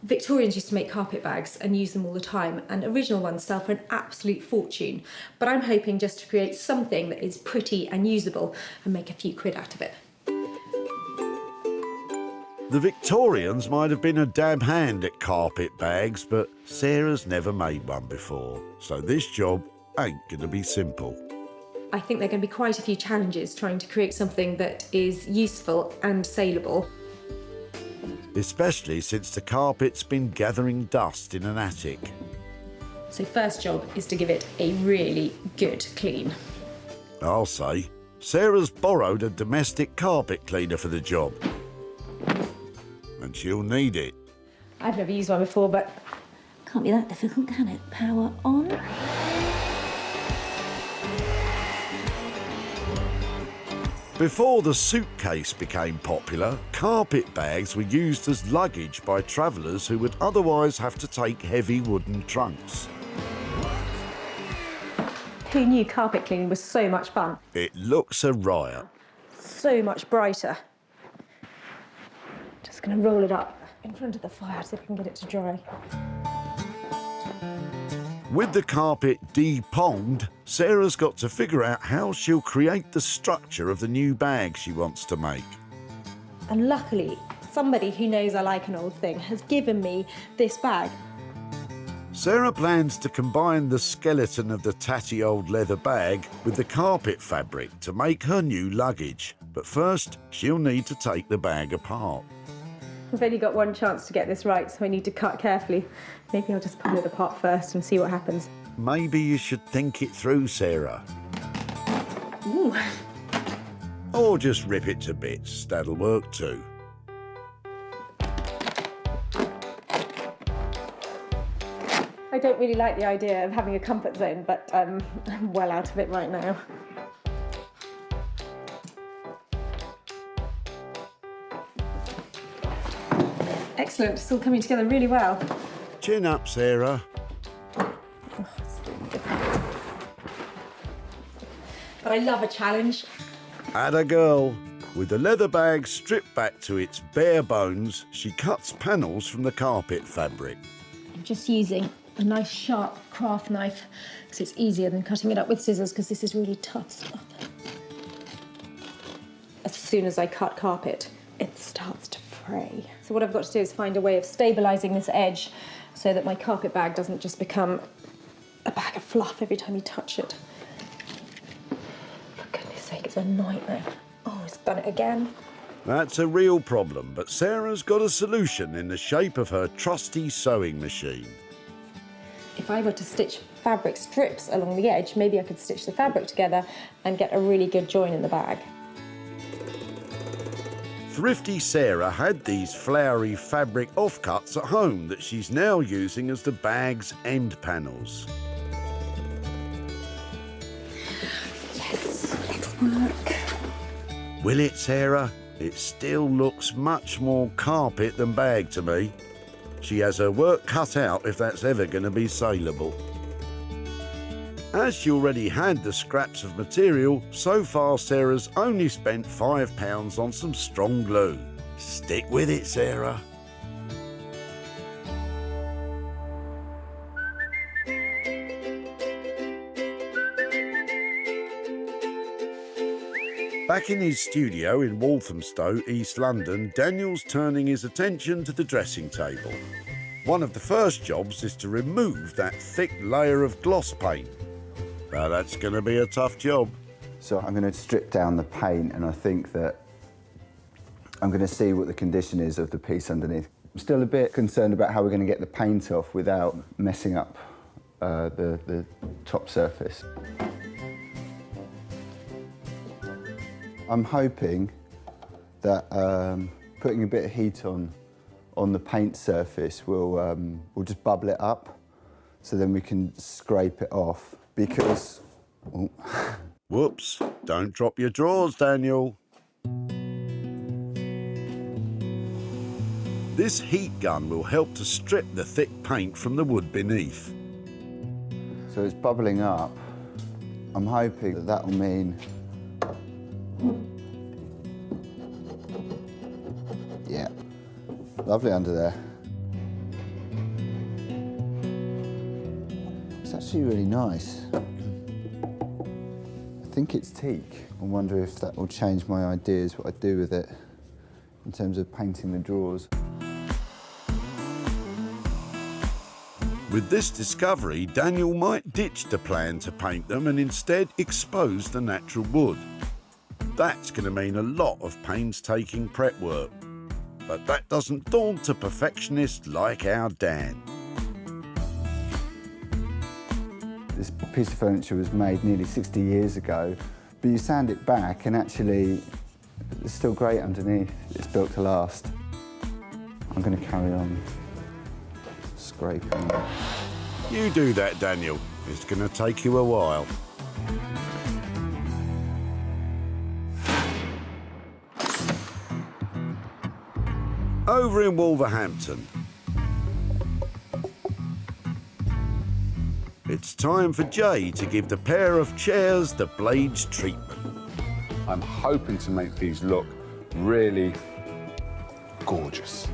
Victorians used to make carpet bags and use them all the time, and original ones sell for an absolute fortune, but I'm hoping just to create something that is pretty and usable and make a few quid out of it. The Victorians might have been a dab hand at carpet bags, but Sarah's never made one before, so this job ain't going to be simple. I think there are going to be quite a few challenges trying to create something that is useful and saleable. Especially since the carpet's been gathering dust in an attic. So first job is to give it a really good clean. I'll say, Sarah's borrowed a domestic carpet cleaner for the job. And she'll need it. I've never used one before, but can't be that difficult, can it? Power on. Before the suitcase became popular, carpet bags were used as luggage by travellers who would otherwise have to take heavy wooden trunks. Who knew carpet cleaning was so much fun? It looks a riot. So much brighter. Just going to roll it up in front of the fire, see if I can get it to dry. With the carpet de-ponged, Sarah's got to figure out how she'll create the structure of the new bag she wants to make. And luckily, somebody who knows I like an old thing has given me this bag. Sarah plans to combine the skeleton of the tatty old leather bag with the carpet fabric to make her new luggage. But first, she'll need to take the bag apart. I've only got one chance to get this right, so I need to cut carefully. Maybe I'll just pull it apart first and see what happens. Maybe you should think it through, Sarah. Ooh. Or just rip it to bits. That'll work too. I don't really like the idea of having a comfort zone, but I'm well out of it right now. Excellent, it's all coming together really well. Chin up, Sarah. But I love a challenge. Atta girl. With the leather bag stripped back to its bare bones, she cuts panels from the carpet fabric. I'm just using a nice sharp craft knife because it's easier than cutting it up with scissors because this is really tough stuff. As soon as I cut carpet, it starts to fray. So what I've got to do is find a way of stabilising this edge so that my carpet bag doesn't just become a bag of fluff every time you touch it. For goodness sake, it's a nightmare. Oh, it's done it again. That's a real problem, but Sarah's got a solution in the shape of her trusty sewing machine. If I were to stitch fabric strips along the edge, maybe I could stitch the fabric together and get a really good join in the bag. Thrifty Sarah had these flowery fabric offcuts at home that she's now using as the bag's end panels. Yes, it'll work. Will it, Sarah? It still looks much more carpet than bag to me. She has her work cut out if that's ever going to be saleable. As she already had the scraps of material, so far Sarah's only spent £5 on some strong glue. Stick with it, Sarah. Back in his studio in Walthamstow, East London, Daniel's turning his attention to the dressing table. One of the first jobs is to remove that thick layer of gloss paint. Now that's going to be a tough job. So I'm going to strip down the paint, and I think that I'm going to see what the condition is of the piece underneath. I'm still a bit concerned about how we're going to get the paint off without messing up the top surface. I'm hoping that putting a bit of heat on the paint surface will just bubble it up, so then we can scrape it off, because... Oh. Whoops, don't drop your drawers, Daniel. This heat gun will help to strip the thick paint from the wood beneath. So it's bubbling up. I'm hoping that that will mean... Yeah, lovely under there. It's actually really nice. I think it's teak. I wonder if that will change my ideas, what I do with it, in terms of painting the drawers. With this discovery, Daniel might ditch the plan to paint them and instead expose the natural wood. That's going to mean a lot of painstaking prep work. But that doesn't daunt a perfectionist like our Dan. This piece of furniture was made nearly 60 years ago, but you sand it back and actually it's still great underneath. It's built to last. I'm going to carry on scraping. You do that, Daniel. It's going to take you a while. Over in Wolverhampton, it's time for Jay to give the pair of chairs the blades treatment. I'm hoping to make these look really gorgeous.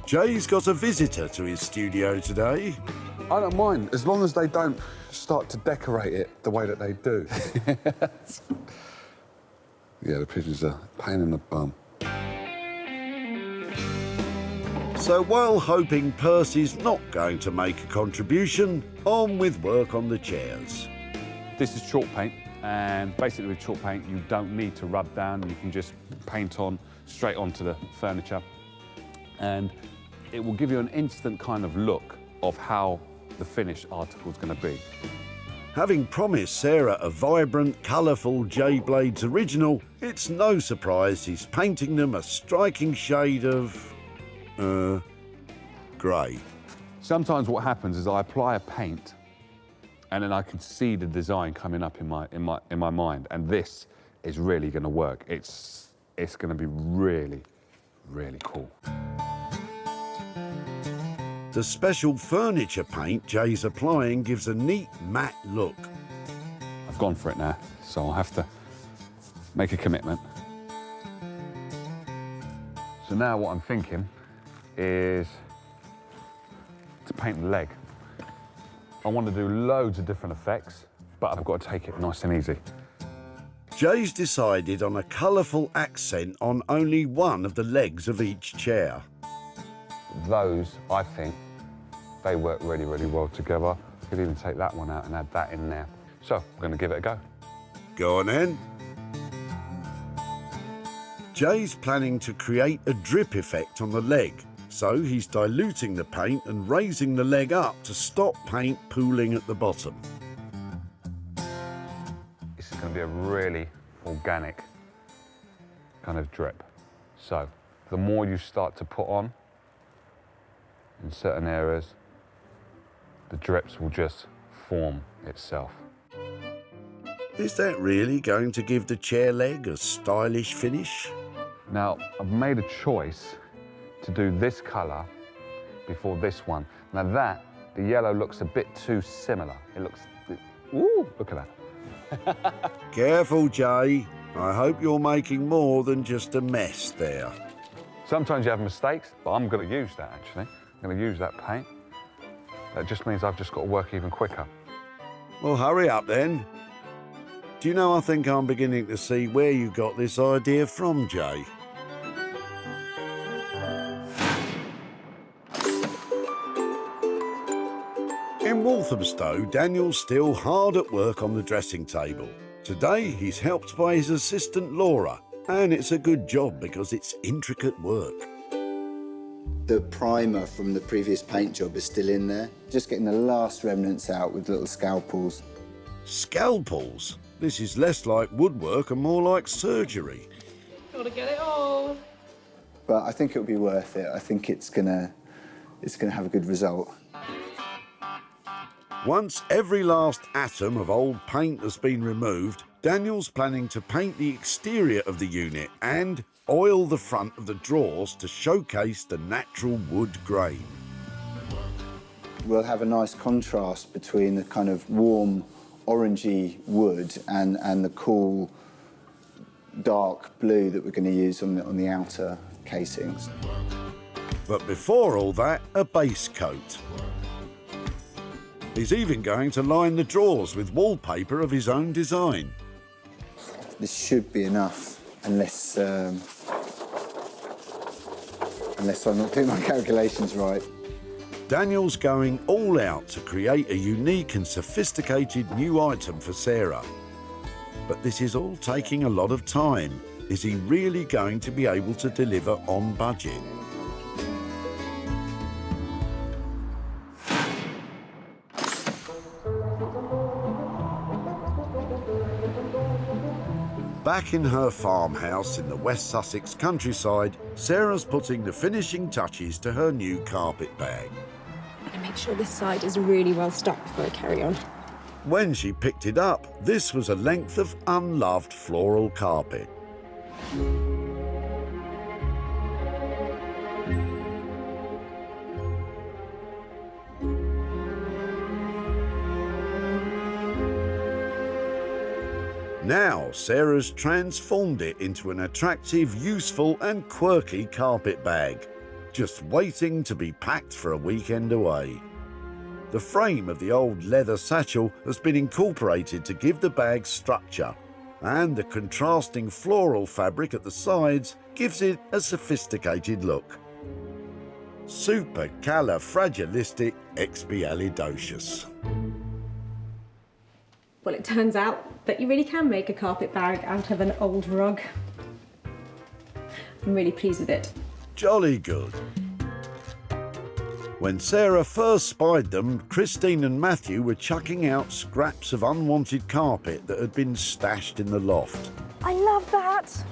Jay's got a visitor to his studio today. I don't mind, as long as they don't start to decorate it the way that they do. Yeah, the pigeons are a pain in the bum. So while hoping Percy's not going to make a contribution, on with work on the chairs. This is chalk paint, and basically with chalk paint you don't need to rub down, you can just paint on straight onto the furniture, and it will give you an instant kind of look of how the finished article is going to be. Having promised Sarah a vibrant, colourful Jay Blades original, it's no surprise he's painting them a striking shade of... grey. Sometimes what happens is I apply a paint and then I can see the design coming up in my mind, and this is really going to work. It's going to be really, really cool. The special furniture paint Jay's applying gives a neat matte look. I've gone for it now, so I'll have to make a commitment. So now what I'm thinking is to paint the leg. I want to do loads of different effects, but I've got to take it nice and easy. Jay's decided on a colourful accent on only one of the legs of each chair. Those, I think, they work really, really well together. I could even take that one out and add that in there. So, I'm going to give it a go. Go on then. Jay's planning to create a drip effect on the leg, so he's diluting the paint and raising the leg up to stop paint pooling at the bottom. This is going to be a really organic kind of drip. So, the more you start to put on in certain areas, the drips will just form itself. Is that really going to give the chair leg a stylish finish? Now, I've made a choice to do this colour before this one. Now that The yellow looks a bit too similar. It looks... Ooh, look at that. Careful, Jay. I hope you're making more than just a mess there. Sometimes you have mistakes, but I'm going to use that, actually. I'm going to use that paint. That just means I've just got to work even quicker. Well, hurry up then. Do you know, I think I'm beginning to see where you got this idea from, Jay. In Walthamstow, Daniel's still hard at work on the dressing table. Today, he's helped by his assistant Laura, and it's a good job because it's intricate work. The primer from the previous paint job is still in there. Just getting the last remnants out with little scalpels. Scalpels? This is less like woodwork and more like surgery. Gotta get it all. But I think it'll be worth it. I think it's gonna have a good result. Once every last atom of old paint has been removed, Daniel's planning to paint the exterior of the unit and oil the front of the drawers to showcase the natural wood grain. We'll have a nice contrast between the kind of warm, orangey wood and the cool, dark blue that we're going to use on the outer casings. But before all that, a base coat. He's even going to line the drawers with wallpaper of his own design. This should be enough, unless I'm not doing my calculations right. Daniel's going all out to create a unique and sophisticated new item for Sarah. But this is all taking a lot of time. Is he really going to be able to deliver on budget? Back in her farmhouse in the West Sussex countryside, Sarah's putting the finishing touches to her new carpet bag. I'm gonna make sure this side is really well stuck before I carry on. When she picked it up, this was a length of unloved floral carpet. Now, Sarah's transformed it into an attractive, useful and quirky carpet bag, just waiting to be packed for a weekend away. The frame of the old leather satchel has been incorporated to give the bag structure, and the contrasting floral fabric at the sides gives it a sophisticated look. Supercalifragilisticexpialidocious. Well, it turns out that you really can make a carpet bag out of an old rug. I'm really pleased with it. Jolly good. When Sarah first spied them, Christine and Matthew were chucking out scraps of unwanted carpet that had been stashed in the loft. I love that.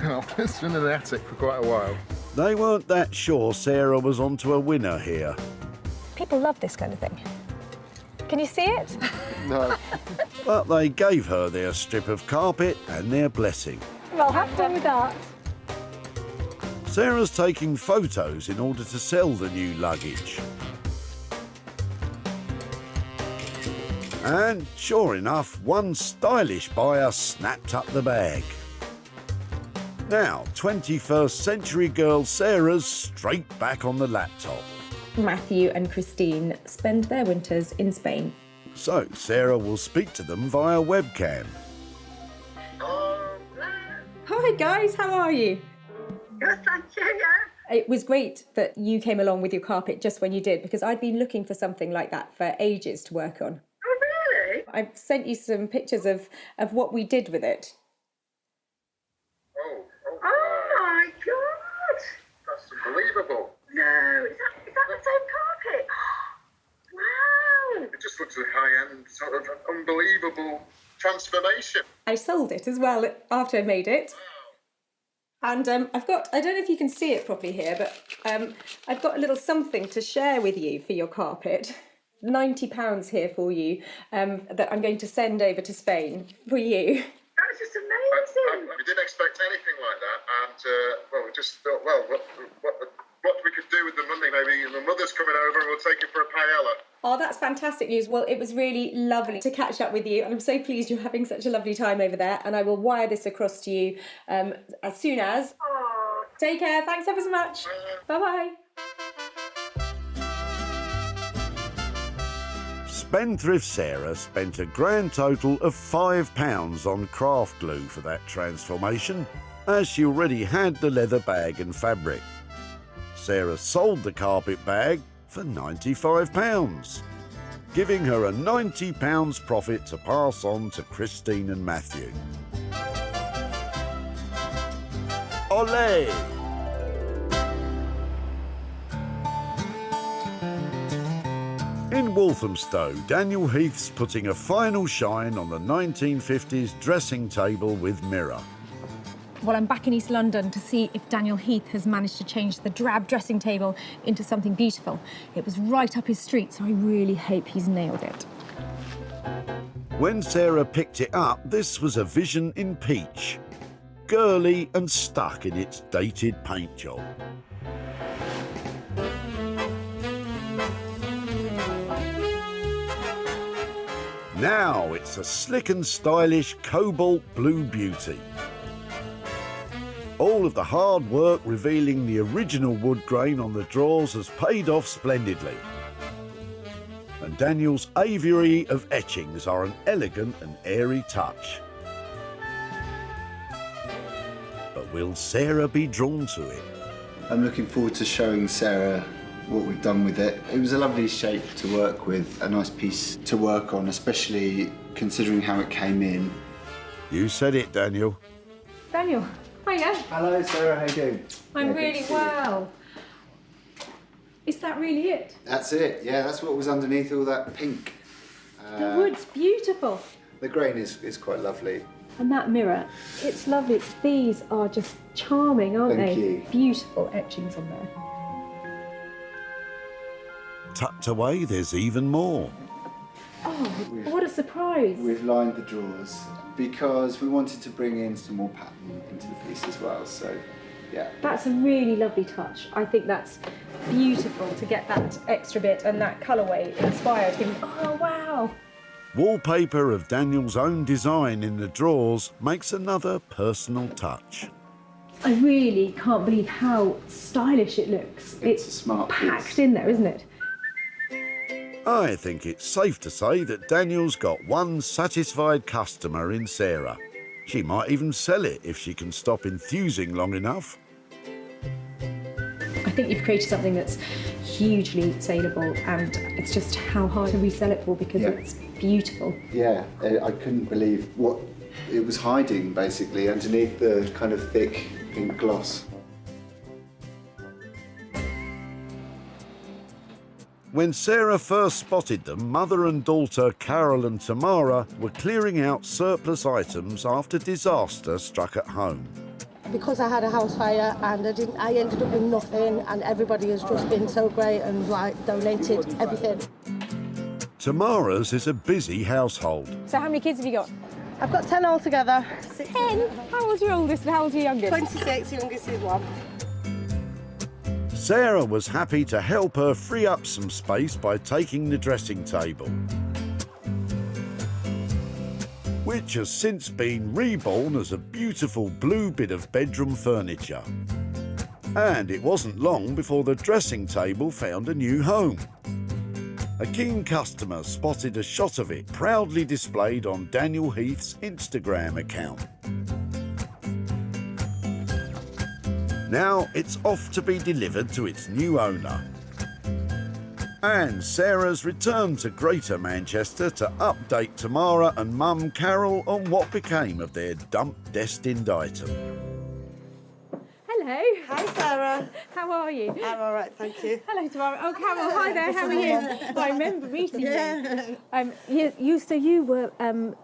Oh, it's been in the attic for quite a while. They weren't that sure Sarah was onto a winner here. People love this kind of thing. Can you see it? No. But they gave her their strip of carpet and their blessing. Well, have done with that. Sarah's taking photos in order to sell the new luggage. And sure enough, one stylish buyer snapped up the bag. Now, 21st century girl Sarah's straight back on the laptop. Matthew and Christine spend their winters in Spain. So Sarah will speak to them via webcam. Hi guys, how are you? Good, thank you, yeah. It was great that you came along with your carpet just when you did, because I'd been looking for something like that for ages to work on. Oh, really? I've sent you some pictures of what we did with it. Oh my God! That's unbelievable. No, is that the same carpet? Wow! It just looks a high-end, sort of unbelievable transformation. I sold it as well after I made it. And I've got, I don't know if you can see it properly here, but I've got a little something to share with you for your carpet. £90 here for you that I'm going to send over to Spain for you. That was just amazing. We didn't expect anything like that, and well, we just thought, well, what what we could do with the money. Maybe my mother's coming over and we'll take it for a paella. Oh, that's fantastic news. Well, it was really lovely to catch up with you, and I'm so pleased you're having such a lovely time over there, and I will wire this across to you as soon as. Take care. Thanks ever so much. Bye-bye. Spendthrift Sarah spent a grand total of £5 on craft glue for that transformation, as she already had the leather bag and fabric. Sarah sold the carpet bag for £95, giving her a £90 profit to pass on to Christine and Matthew. Ollie! In Walthamstow, Daniel Heath's putting a final shine on the 1950s dressing table with mirror. Well, I'm back in East London to see if Daniel Heath has managed to change the drab dressing table into something beautiful. It was right up his street, so I really hope he's nailed it. When Sarah picked it up, this was a vision in peach. Girly and stuck in its dated paint job. Now it's a slick and stylish cobalt blue beauty. All of the hard work revealing the original wood grain on the drawers has paid off splendidly. And Daniel's aviary of etchings are an elegant and airy touch. But will Sarah be drawn to it? I'm looking forward to showing Sarah what we've done with it. It was a lovely shape to work with, a nice piece to work on, especially considering how it came in. You said it, Daniel. Daniel, hiya. Hello, Sarah, how you doing? I'm really well. Is that really it? That's it, yeah, that's what was underneath all that pink. The wood's beautiful. The grain is quite lovely. And that mirror, it's lovely. These are just charming, aren't they? Thank you. Beautiful etchings on there. Tucked away, there's even more. Oh, what a surprise. We've lined the drawers because we wanted to bring in some more pattern into the piece as well, so yeah. That's a really lovely touch. I think that's beautiful to get that extra bit and that colourway inspired. Oh, wow. Wallpaper of Daniel's own design in the drawers makes another personal touch. I really can't believe how stylish it looks. It's a smart packed piece. in there, isn't it? I think it's safe to say that Daniel's got one satisfied customer in Sarah. She might even sell it if she can stop enthusing long enough. I think you've created something that's hugely saleable, and it's just how hard to resell it for because it's beautiful. Yeah, I couldn't believe what it was hiding basically underneath the kind of thick pink gloss. When Sarah first spotted them, mother and daughter Carol and Tamara were clearing out surplus items after disaster struck at home. Because I had a house fire and I ended up with nothing, and everybody has just been so great and donated everything. Tamara's is a busy household. So how many kids have you got? I've got 10 altogether. 10? How old's your oldest and how old's your youngest? 26, youngest is 1. Sarah was happy to help her free up some space by taking the dressing table, which has since been reborn as a beautiful blue bit of bedroom furniture. And it wasn't long before the dressing table found a new home. A keen customer spotted a shot of it proudly displayed on Daniel Heath's Instagram account. Now it's off to be delivered to its new owner. And Sarah's returned to Greater Manchester to update Tamara and Mum Carol on what became of their dump-destined item. Hello. Hi, Sarah. How are you? I'm all right, thank you. Hello, Tamara. Oh, Carol, hi there. How are you? Oh, I remember meeting you. So you were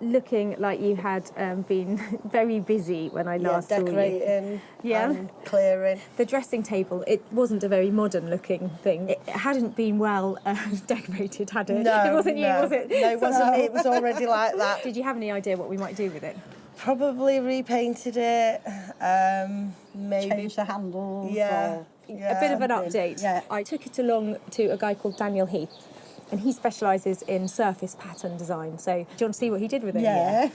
looking like you had been very busy when I last saw you. Decorating. Yeah. Clearing. The dressing table, it wasn't a very modern-looking thing. It hadn't been well decorated, had it? No, It wasn't you, was it? No, it wasn't me. It was already like that. Did you have any idea what we might do with it? Probably repainted it. Maybe change the handles. Yeah. a bit of an update. Yeah. I took it along to a guy called Daniel Heath, and he specialises in surface pattern design. So, do you want to see what he did with it? Yeah.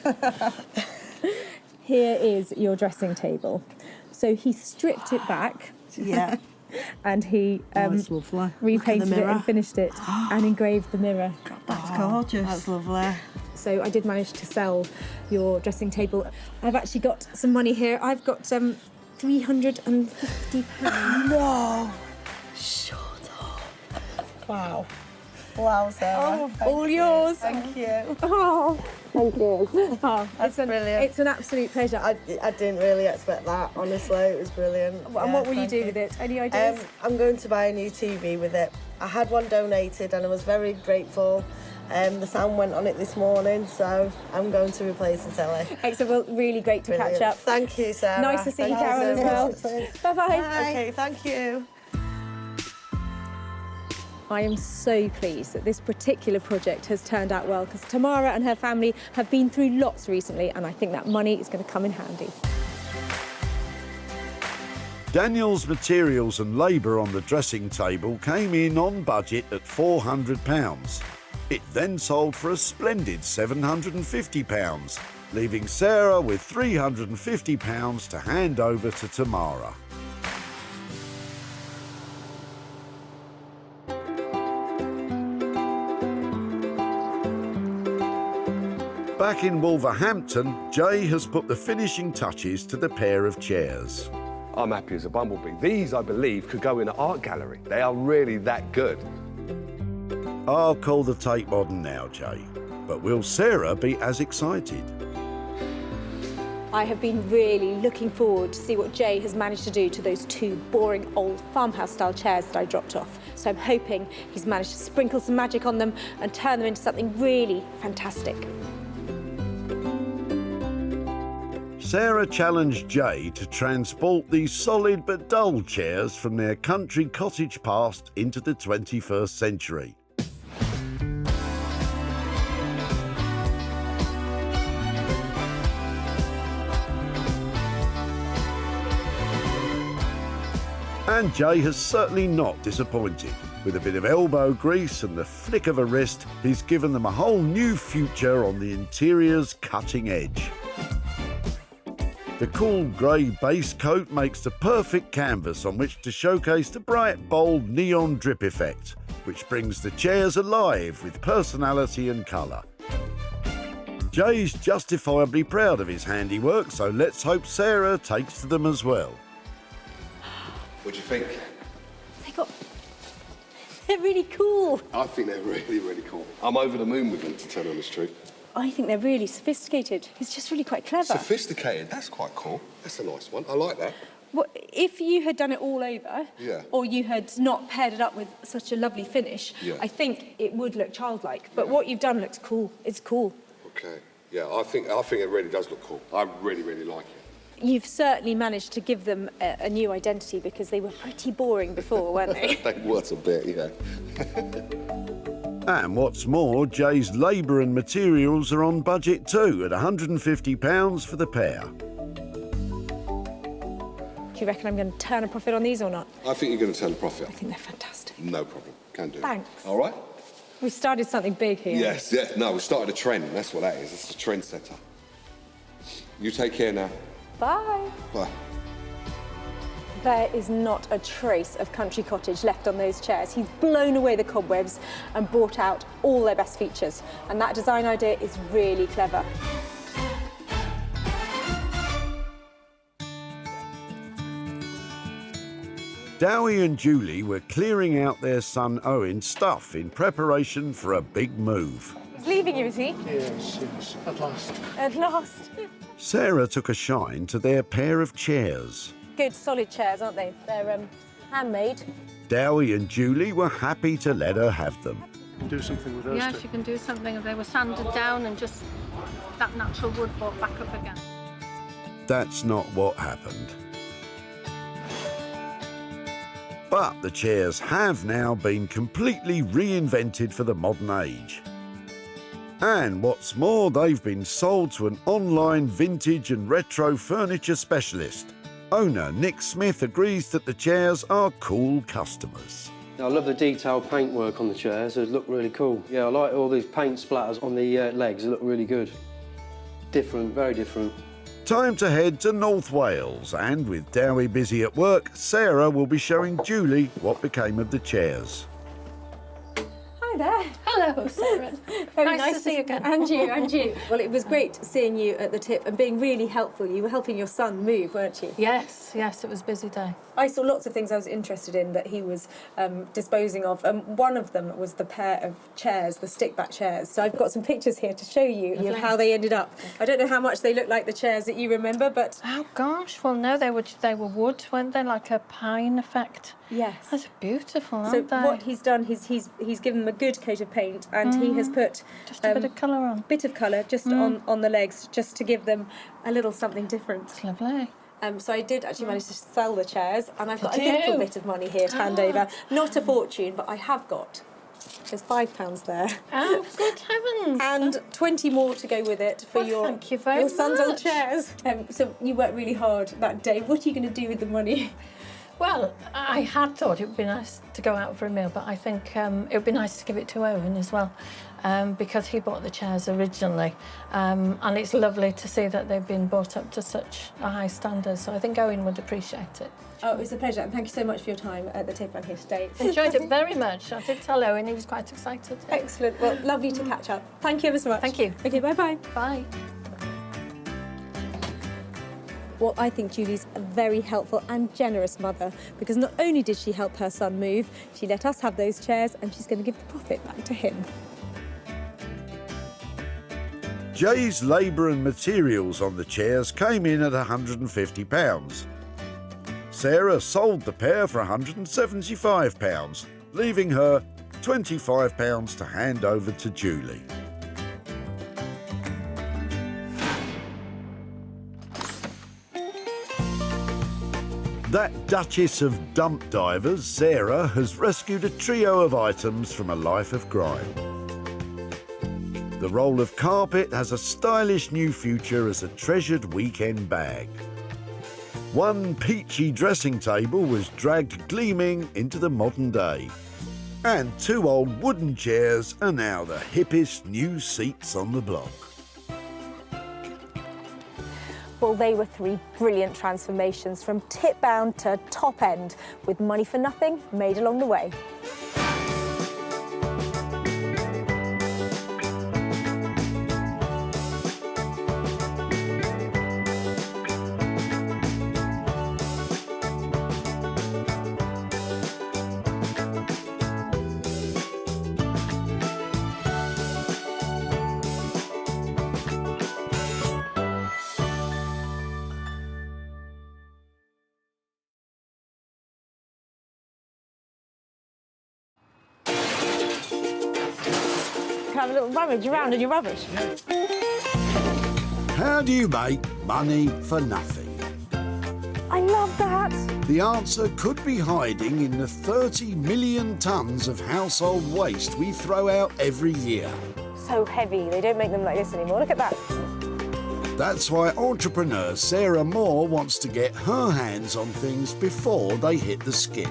Here is your dressing table. So he stripped it back. Yeah. And he It's lovely. repainted Look at the it and mirror. finished it and engraved the mirror. That's gorgeous. That's lovely. So I did manage to sell your dressing table. I've actually got some money here. I've got £350. No. Shut up. Wow. Wow, Sarah. Oh, all yours. Thank you. Oh, thank you. Oh, That's brilliant. It's an absolute pleasure. I didn't really expect that, honestly. It was brilliant. And what will you do with it? Any ideas? I'm going to buy a new TV with it. I had one donated and I was very grateful. The sound went on it this morning, so I'm going to replace the telly. Excellent. Well, really great to Brilliant. catch up. Thank you, Sarah. Nice to see you, Thank Carol, so as well. much. Bye-bye. Okay, thank you. I am so pleased that this particular project has turned out well, because Tamara and her family have been through lots recently, and I think that money is going to come in handy. Daniel's materials and labour on the dressing table came in on budget at £400. It then sold for a splendid £750, leaving Sarah with £350 to hand over to Tamara. Back in Wolverhampton, Jay has put the finishing touches to the pair of chairs. I'm happy as a bumblebee. These, I believe, could go in an art gallery. They are really that good. I'll call the tape modern now, Jay. But will Sarah be as excited? I have been really looking forward to see what Jay has managed to do to those two boring old farmhouse-style chairs that I dropped off. So I'm hoping he's managed to sprinkle some magic on them and turn them into something really fantastic. Sarah challenged Jay to transport these solid but dull chairs from their country cottage past into the 21st century. And Jay has certainly not disappointed. With a bit of elbow grease and the flick of a wrist, he's given them a whole new future on the interior's cutting edge. The cool grey base coat makes the perfect canvas on which to showcase the bright, bold neon drip effect, which brings the chairs alive with personality and colour. Jay's justifiably proud of his handiwork, so let's hope Sarah takes to them as well. What do you think? They're really cool. I think they're really, really cool. I'm over the moon with them, to tell you the truth. I think they're really sophisticated. It's just really quite clever. Sophisticated, that's quite cool. That's a nice one. I like that. Well, if you had done it all over, Yeah. or you had not paired it up with such a lovely finish, Yeah. I think it would look childlike. But what you've done looks cool. It's cool. Okay. Yeah, I think it really does look cool. I really, really like it. You've certainly managed to give them a new identity, because they were pretty boring before, weren't they? They was a bit, yeah. And what's more, Jay's labour and materials are on budget too, at £150 for the pair. Do you reckon I'm going to turn a profit on these or not? I think you're going to turn a profit. I think they're fantastic. No problem. Can do. Thanks. All right? We've started something big here. Yes, yeah. No, we started a trend. That's what that is. It's a trend setter. You take care now. Bye. Bye. There is not a trace of country cottage left on those chairs. He's blown away the cobwebs and brought out all their best features. And that design idea is really clever. Dowie and Julie were clearing out their son Owen's stuff in preparation for a big move. He's leaving you, is he? Yes, yes, at last. At last. Sarah took a shine to their pair of chairs. Good, solid chairs, aren't they? They're handmade. Dowie and Julie were happy to let her have them. Do something with those Yeah, two. she can do something. They were sanded down and just that natural wood brought back up again. That's not what happened. But the chairs have now been completely reinvented for the modern age. And what's more, they've been sold to an online vintage and retro furniture specialist. Owner Nick Smith agrees that the chairs are cool customers. I love the detailed paintwork on the chairs. They look really cool. Yeah, I like all these paint splatters on the legs. They look really good. Different, very different. Time to head to North Wales, and with Dowie busy at work, Sarah will be showing Julie what became of the chairs. Hi there. Hello, Sarah. Very nice to see you again. And you, and you. Well, it was great seeing you at the tip and being really helpful. You were helping your son move, weren't you? Yes, it was a busy day. I saw lots of things I was interested in that he was disposing of. One of them was the pair of chairs, the stick-back chairs. So I've got some pictures here to show you of how they ended up. I don't know how much they look like the chairs that you remember, but... Oh, gosh. Well, no, they were wood, weren't they? Like a pine effect. Yes. That's beautiful, So aren't they? what he's done is he's given them a good coat of paint, and he has put... Just a bit of colour on. Bit of colour just on the legs, just to give them a little something different. It's lovely. So I did actually manage to sell the chairs, and I've got a little bit of money here to hand over. Not a fortune, but I have got. There's £5 there. Oh, good heavens! And 20 more to go with it for thank you very your son's old much. chairs. So you worked really hard that day. What are you going to do with the money? Well, I had thought it would be nice to go out for a meal, but I think it would be nice to give it to Owen as well, because he bought the chairs originally, and it's lovely to see that they've been brought up to such a high standard, so I think Owen would appreciate it. Oh, it was a pleasure, and thank you so much for your time at the tip and here today. Enjoyed it very much. I did tell Owen, he was quite excited. Excellent. Well, lovely to catch up. Thank you ever so much. Thank you. Okay, bye-bye. Bye. Well, I think Julie's a very helpful and generous mother, because not only did she help her son move, she let us have those chairs, and she's going to give the profit back to him. Jay's labour and materials on the chairs came in at £150. Sarah sold the pair for £175, leaving her £25 to hand over to Julie. That Duchess of Dump Divers, Sarah, has rescued a trio of items from a life of crime. The roll of carpet has a stylish new future as a treasured weekend bag. One peachy dressing table was dragged gleaming into the modern day. And 2 old wooden chairs are now the hippest new seats on the block. Well, they were 3 brilliant transformations from tip-bound to top-end, with money for nothing made along the way. Have a little rummage around in your rubbish. How do you make money for nothing? I love that. The answer could be hiding in the 30 million tonnes of household waste we throw out every year. So heavy, they don't make them like this anymore. Look at that. That's why entrepreneur Sarah Moore wants to get her hands on things before they hit the skip.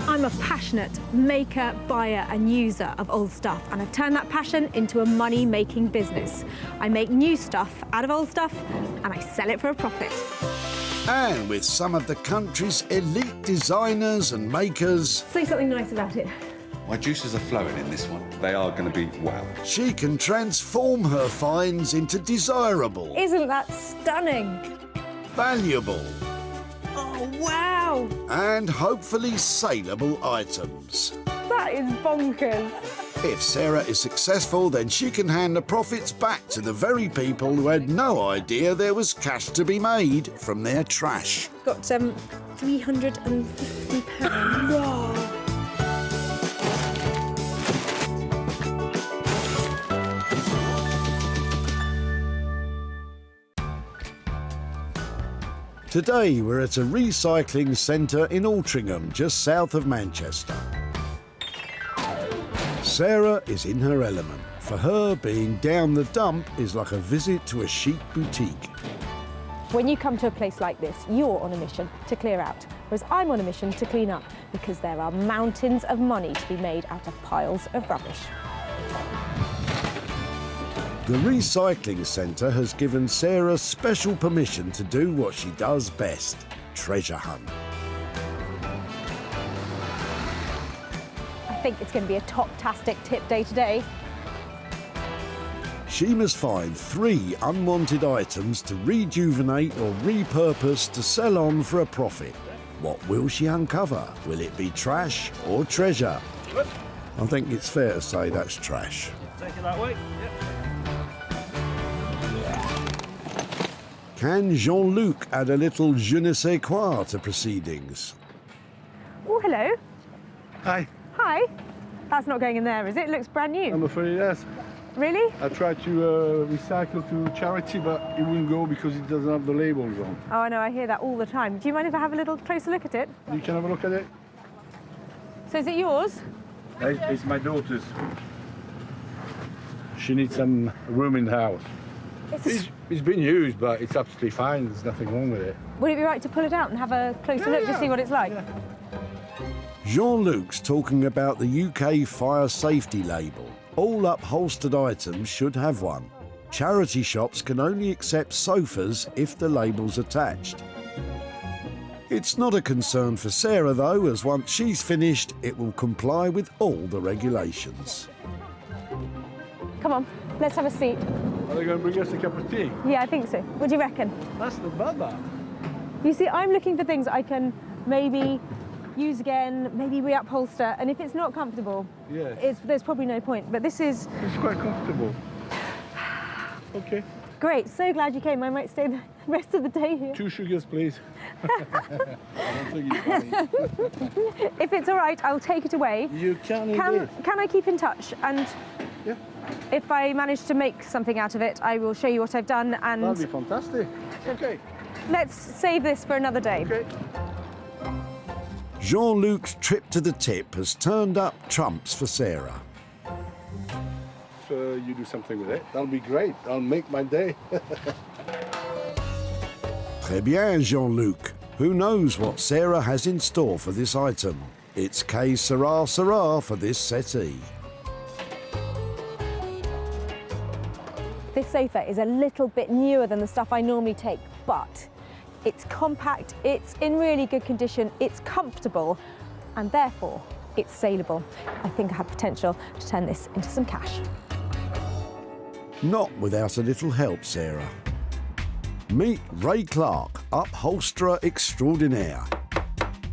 I'm a passionate maker, buyer and user of old stuff, and I've turned that passion into a money-making business. I make new stuff out of old stuff and I sell it for a profit. And with some of the country's elite designers and makers... Say something nice about it. My juices are flowing in this one. They are going to be wow. She can transform her finds into desirable, Isn't that stunning? valuable Oh, wow. and hopefully saleable items. That is bonkers. If Sarah is successful, then she can hand the profits back to the very people who had no idea there was cash to be made from their trash. Got £350. Whoa. Today we're at a recycling centre in Altrincham, just south of Manchester. Sarah is in her element. For her, being down the dump is like a visit to a chic boutique. When you come to a place like this, you're on a mission to clear out, whereas I'm on a mission to clean up, because there are mountains of money to be made out of piles of rubbish. The recycling centre has given Sarah special permission to do what she does best, treasure hunt. I think it's going to be a top-tastic tip day today. She must find 3 unwanted items to rejuvenate or repurpose to sell on for a profit. What will she uncover? Will it be trash or treasure? I think it's fair to say that's trash. Take it that way. Can Jean-Luc add a little je ne sais quoi to proceedings? Oh, hello. Hi. Hi. That's not going in there, is it? It looks brand new. I'm afraid yes. Really? I tried to recycle to charity, but it wouldn't go because it doesn't have the labels on. Oh, I know, I hear that all the time. Do you mind if I have a little closer look at it? You can have a look at it. So is it yours? It's my daughter's. She needs some room in the house. It's been used, but it's absolutely fine. There's nothing wrong with it. Would it be right to pull it out and have a closer look to see what it's like? Yeah. Jean-Luc's talking about the UK fire safety label. All upholstered items should have one. Charity shops can only accept sofas if the label's attached. It's not a concern for Sarah though, as once she's finished, it will comply with all the regulations. Come on, let's have a seat. Are they going to bring us a cup of tea? Yeah, I think so. What do you reckon? That's the bubba. You see, I'm looking for things I can maybe use again, maybe re-upholster, and if it's not comfortable, there's probably no point. But this is... It's quite comfortable. Okay. Great, so glad you came. I might stay the rest of the day here. 2 sugars, please. I don't think it's funny. If it's all right, I'll take it away. You can indeed. Can I keep in touch? And if I manage to make something out of it, I will show you what I've done. And that'd be fantastic. Okay. Let's save this for another day. Okay. Jean-Luc's trip to the tip has turned up trumps for Sarah. If you do something with it, that'll be great. That'll make my day. Très bien, Jean-Luc. Who knows what Sarah has in store for this item? It's que sera sera for this settee. This sofa is a little bit newer than the stuff I normally take, but it's compact, it's in really good condition, it's comfortable, and therefore it's saleable. I think I have potential to turn this into some cash. Not without a little help, Sarah. Meet Ray Clark, upholsterer extraordinaire.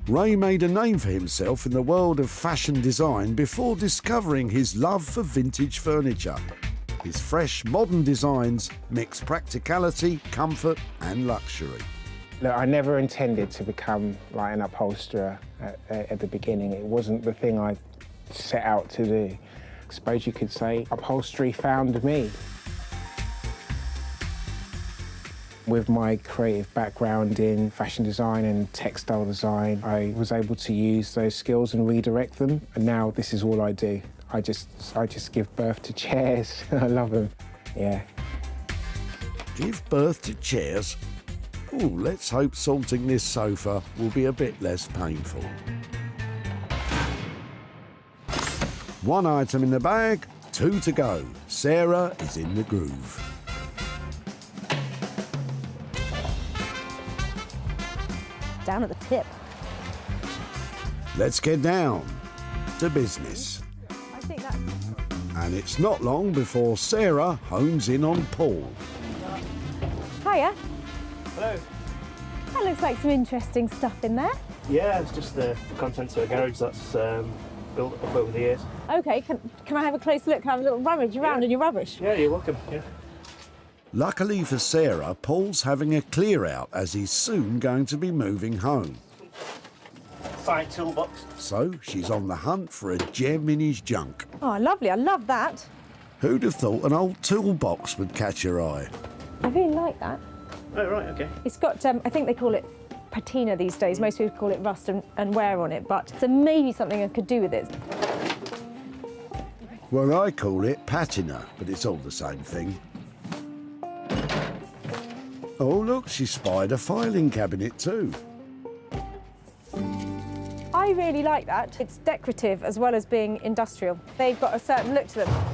Ray made a name for himself in the world of fashion design before discovering his love for vintage furniture. His fresh, modern designs mix practicality, comfort and luxury. Look, I never intended to become like an upholsterer at the beginning. It wasn't the thing I set out to do. I suppose you could say upholstery found me. With my creative background in fashion design and textile design, I was able to use those skills and redirect them, and now this is all I do. I just give birth to chairs. I love them, yeah. Give birth to chairs? Ooh, let's hope salting this sofa will be a bit less painful. 1 item in the bag, 2 to go. Sarah is in the groove. Down at the tip. Let's get down to business. I think that's... And it's not long before Sarah hones in on Paul. Hiya. Hello. That looks like some interesting stuff in there. Yeah, it's just the contents of a garage that's built up over the years. Okay, can I have a close look, have a little rummage around in your rubbish? Yeah, you're welcome, yeah. Luckily for Sarah, Paul's having a clear out as he's soon going to be moving home. Side toolbox. So she's on the hunt for a gem in his junk. Oh, lovely, I love that. Who'd have thought an old toolbox would catch your eye? I really like that. Oh, right, okay. It's got, I think they call it patina these days. Most people call it rust and wear on it, but so maybe something I could do with it. Well, I call it patina, but it's all the same thing. Oh, look, she spied a filing cabinet too. I really like that. It's decorative as well as being industrial. They've got a certain look to them.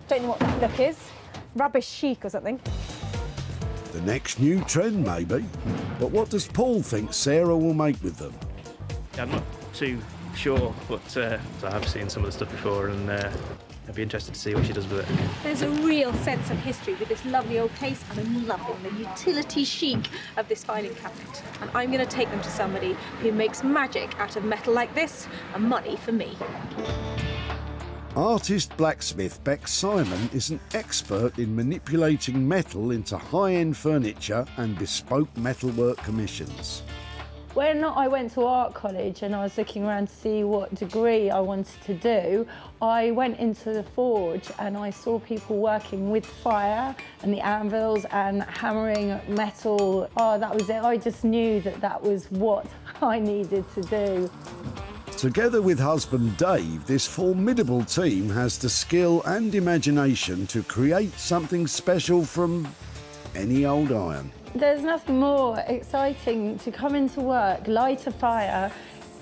Don't know what that look is. Rubbish chic or something. The next new trend, maybe. But what does Paul think Sarah will make with them? I'm not too sure, but I have seen some of the stuff before, and I'd be interested to see what she does with it. There's a real sense of history with this lovely old case, and I'm loving the utility chic of this filing cabinet. And I'm going to take them to somebody who makes magic out of metal like this, and money for me. Artist blacksmith Bex Simon is an expert in manipulating metal into high-end furniture and bespoke metalwork commissions. When I went to art college and I was looking around to see what degree I wanted to do, I went into the forge and I saw people working with fire and the anvils and hammering metal. Oh, that was it. I just knew that that was what I needed to do. Together with husband Dave, this formidable team has the skill and imagination to create something special from any old iron. There's nothing more exciting to come into work, light a fire,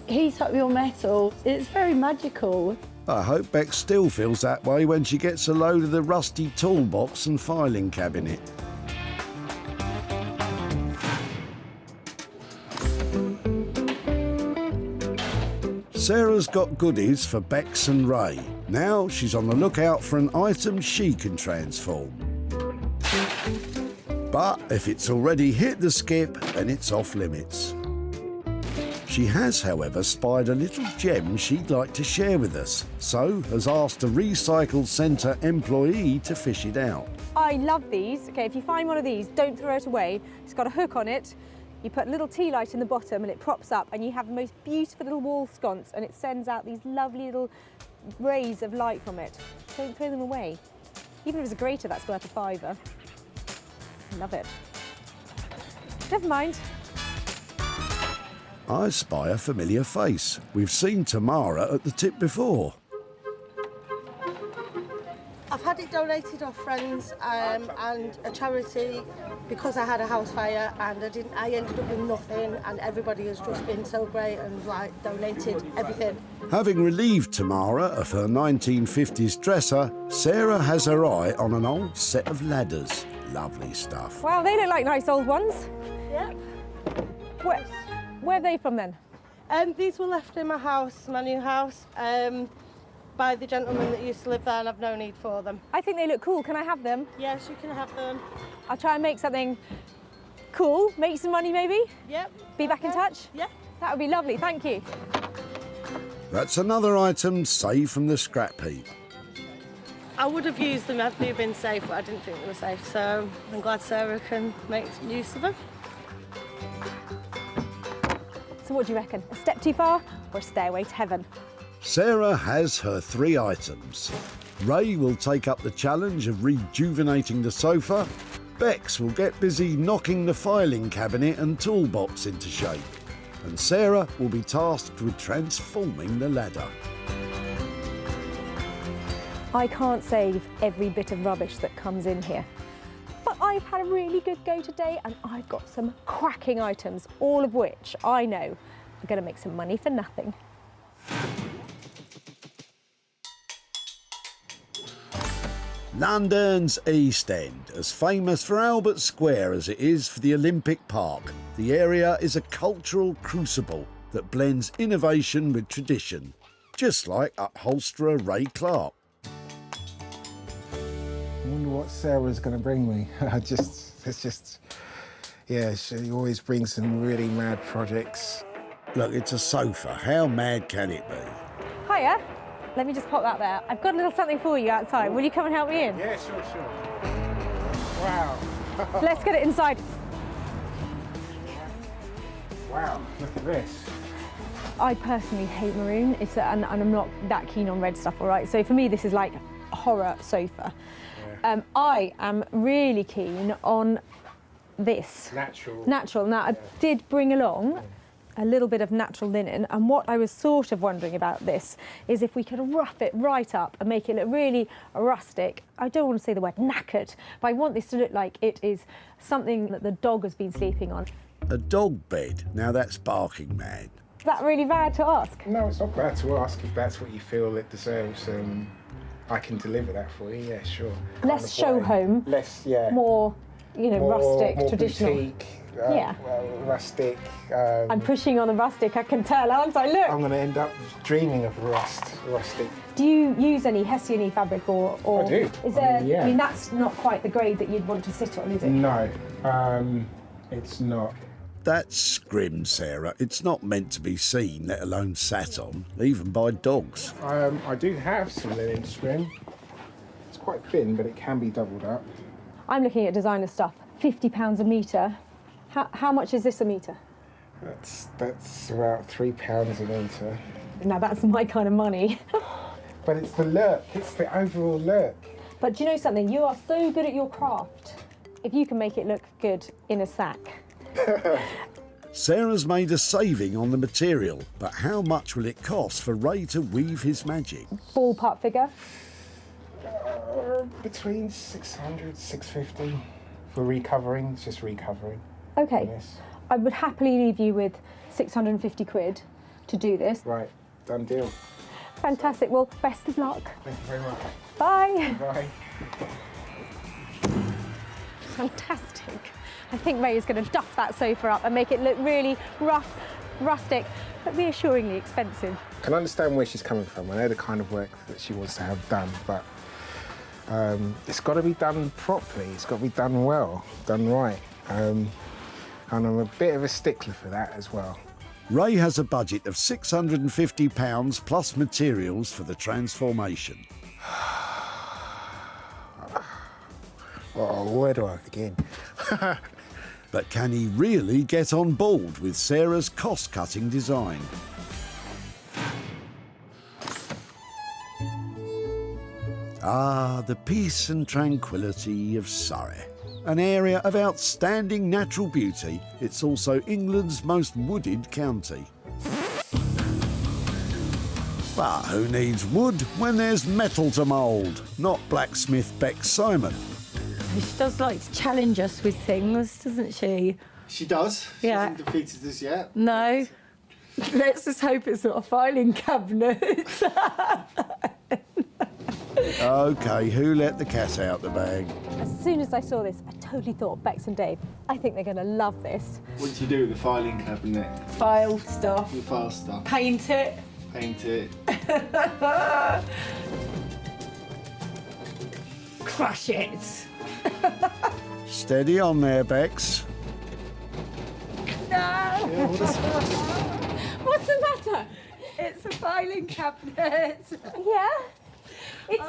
heat up your metal. It's very magical. I hope Bex still feels that way when she gets a load of the rusty toolbox and filing cabinet. Sarah's got goodies for Bex and Ray. Now she's on the lookout for an item she can transform. But if it's already hit the skip, then it's off limits. She has, however, spied a little gem she'd like to share with us, so has asked a Recycle Centre employee to fish it out. I love these. Okay, if you find one of these, don't throw it away. It's got a hook on it. You put a little tea light in the bottom and it props up, and you have the most beautiful little wall sconce, and it sends out these lovely little rays of light from it. Don't throw them away. Even if it's a grater, that's worth £5. Love it. Never mind. I spy a familiar face. We've seen Tamara at the tip before. I've had it donated off friends and a charity because I had a house fire, and I ended up with nothing, and everybody has just been so great and like donated everything. Having relieved Tamara of her 1950s dresser, Sarah has her eye on an old set of ladders. Lovely stuff. Wow, they look like nice old ones. Yeah. Where are they from then? These were left in my house, my new house, by the gentleman that used to live there, and I've no need for them. I think they look cool. Can I have them? Yes, you can have them. I'll try and make something cool, make some money maybe. Yep. Be back in touch? Yeah. That would be lovely, thank you. That's another item saved from the scrap heap. I would have used them had they been safe, but I didn't think they were safe, so I'm glad Sarah can make use of them. So what do you reckon? A step too far or a stairway to heaven? Sarah has her 3 items. Ray will take up the challenge of rejuvenating the sofa. Bex will get busy knocking the filing cabinet and toolbox into shape. And Sarah will be tasked with transforming the ladder. I can't save every bit of rubbish that comes in here. But I've had a really good go today, and I've got some cracking items, all of which I know are going to make some money for nothing. London's East End, as famous for Albert Square as it is for the Olympic Park. The area is a cultural crucible that blends innovation with tradition, just like upholsterer Ray Clark. I wonder what Sarah's going to bring me. Yeah, she always brings some really mad projects. Look, it's a sofa. How mad can it be? Hiya. Let me just pop that there. I've got a little something for you outside. Will you come and help me in? Yeah, sure. Wow. Let's get it inside. Wow, look at this. I personally hate maroon, and I'm not that keen on red stuff, all right? So for me, this is like a horror sofa. Yeah. I am really keen on this. Natural. Now, I did bring along a little bit of natural linen, and what I was sort of wondering about this is if we could rough it right up and make it look really rustic. I don't want to say the word knackered, but I want this to look like it is something that the dog has been sleeping on. A dog bed? Now that's barking mad. Is that really bad to ask? No, it's not bad to ask if that's what you feel it deserves. I can deliver that for you, yeah, sure. Less show home. Less, yeah. More, you know, rustic, more traditional. Boutique, yeah. Rustic. I'm pushing on the rustic, I can tell, aren't I? Look. I'm going to end up dreaming of rustic. Do you use any Hessian fabric or I do. Is there? Yeah. I mean, that's not quite the grade that you'd want to sit on, is it? No, it's not. That's grim, Sarah. It's not meant to be seen, let alone sat on, even by dogs. I do have some linen scrim. It's quite thin, but it can be doubled up. I'm looking at designer stuff. £50 a metre. How much is this a metre? That's about £3 a metre. Now that's my kind of money. But it's the look. It's the overall look. But do you know something? You are so good at your craft. If you can make it look good in a sack. Sarah's made a saving on the material, but how much will it cost for Ray to weave his magic? Ballpark figure? Between 600, 650 for recovering. It's just recovering. Okay. Yes. I would happily leave you with 650 quid to do this. Right, done deal. Fantastic. Well, best of luck. Thank you very much. Bye. Bye. Fantastic. I think Ray is going to duff that sofa up and make it look really rough, rustic, but reassuringly expensive. I can understand where she's coming from. I know the kind of work that she wants to have done, but it's got to be done properly. It's got to be done well, done right. And I'm a bit of a stickler for that as well. Ray has a budget of £650 plus materials for the transformation. Oh, where do I begin? But can he really get on board with Sarah's cost-cutting design? Ah, the peace and tranquility of Surrey. An area of outstanding natural beauty, it's also England's most wooded county. But who needs wood when there's metal to mould? Not blacksmith Bex Simon. She does like to challenge us with things, doesn't she? She does. She Yeah. hasn't defeated us yet. No. Let's just hope it's not a filing cabinet. OK, who let the cat out the bag? As soon as I saw this, I totally thought Bex and Dave. I think they're going to love this. What do you do with the filing cabinet? File stuff. You file stuff. Paint it. Paint it. Crush it. Steady on there, Bex. No. What's the matter? It's a filing cabinet. Yeah? It's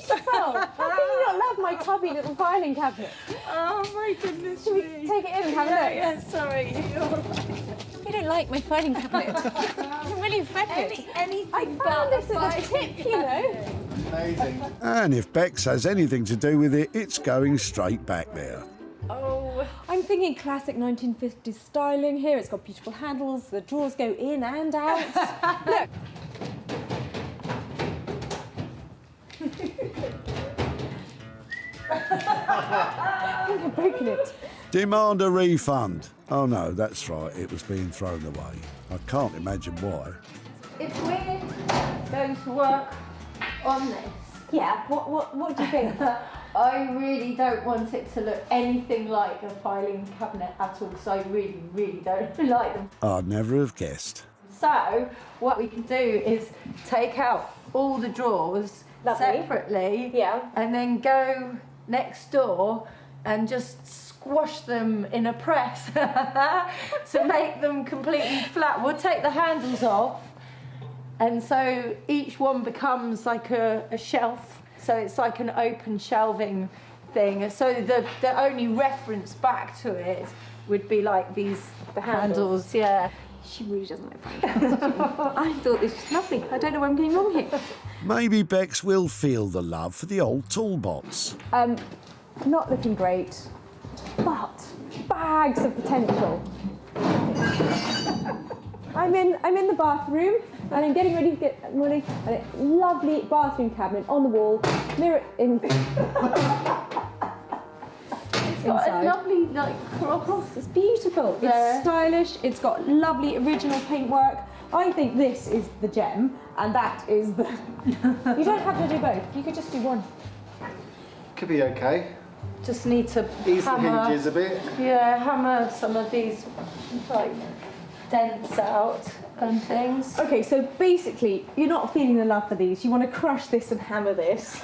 beautiful. How can you not love my tubby little filing cabinet? Oh my goodness. Should we take it in and have a look? Yeah, sorry. You don't like my filing cabinet. I'm really offended. I found this as a tip, you know. Amazing. And if Bex has anything to do with it, it's going straight back there. Oh, I'm thinking classic 1950s styling here. It's got beautiful handles. The drawers go in and out. Look. I think I've broken it. Demand a refund. Oh no, that's right, it was being thrown away. I can't imagine why. If we're going to work on this, yeah, what do you think? I really don't want it to look anything like a filing cabinet at all, because I really, really don't like them. I'd never have guessed. So what we can do is take out all the drawers separately, and then go next door and just squash them in a press to make them completely flat. We'll take the handles off, and so each one becomes like a shelf. So it's like an open shelving thing. So the only reference back to it would be like the handles. Yeah. She really doesn't like filing cabinets. I thought this was lovely. I don't know where I'm getting wrong here. Maybe Bex will feel the love for the old toolbox. Not looking great, but bags of potential. I'm in the bathroom and I'm getting ready to get money. And a lovely bathroom cabinet on the wall, mirror in. It's got a lovely cross. It's beautiful. It's stylish. It's got lovely original paintwork. I think this is the gem, and that is the. You don't have to do both. You could just do one. Could be okay. Just need to ease the hammer, hinges a bit. Yeah, hammer some of these like dents out and things. Okay, so basically, you're not feeling the love for these. You want to crush this and hammer this.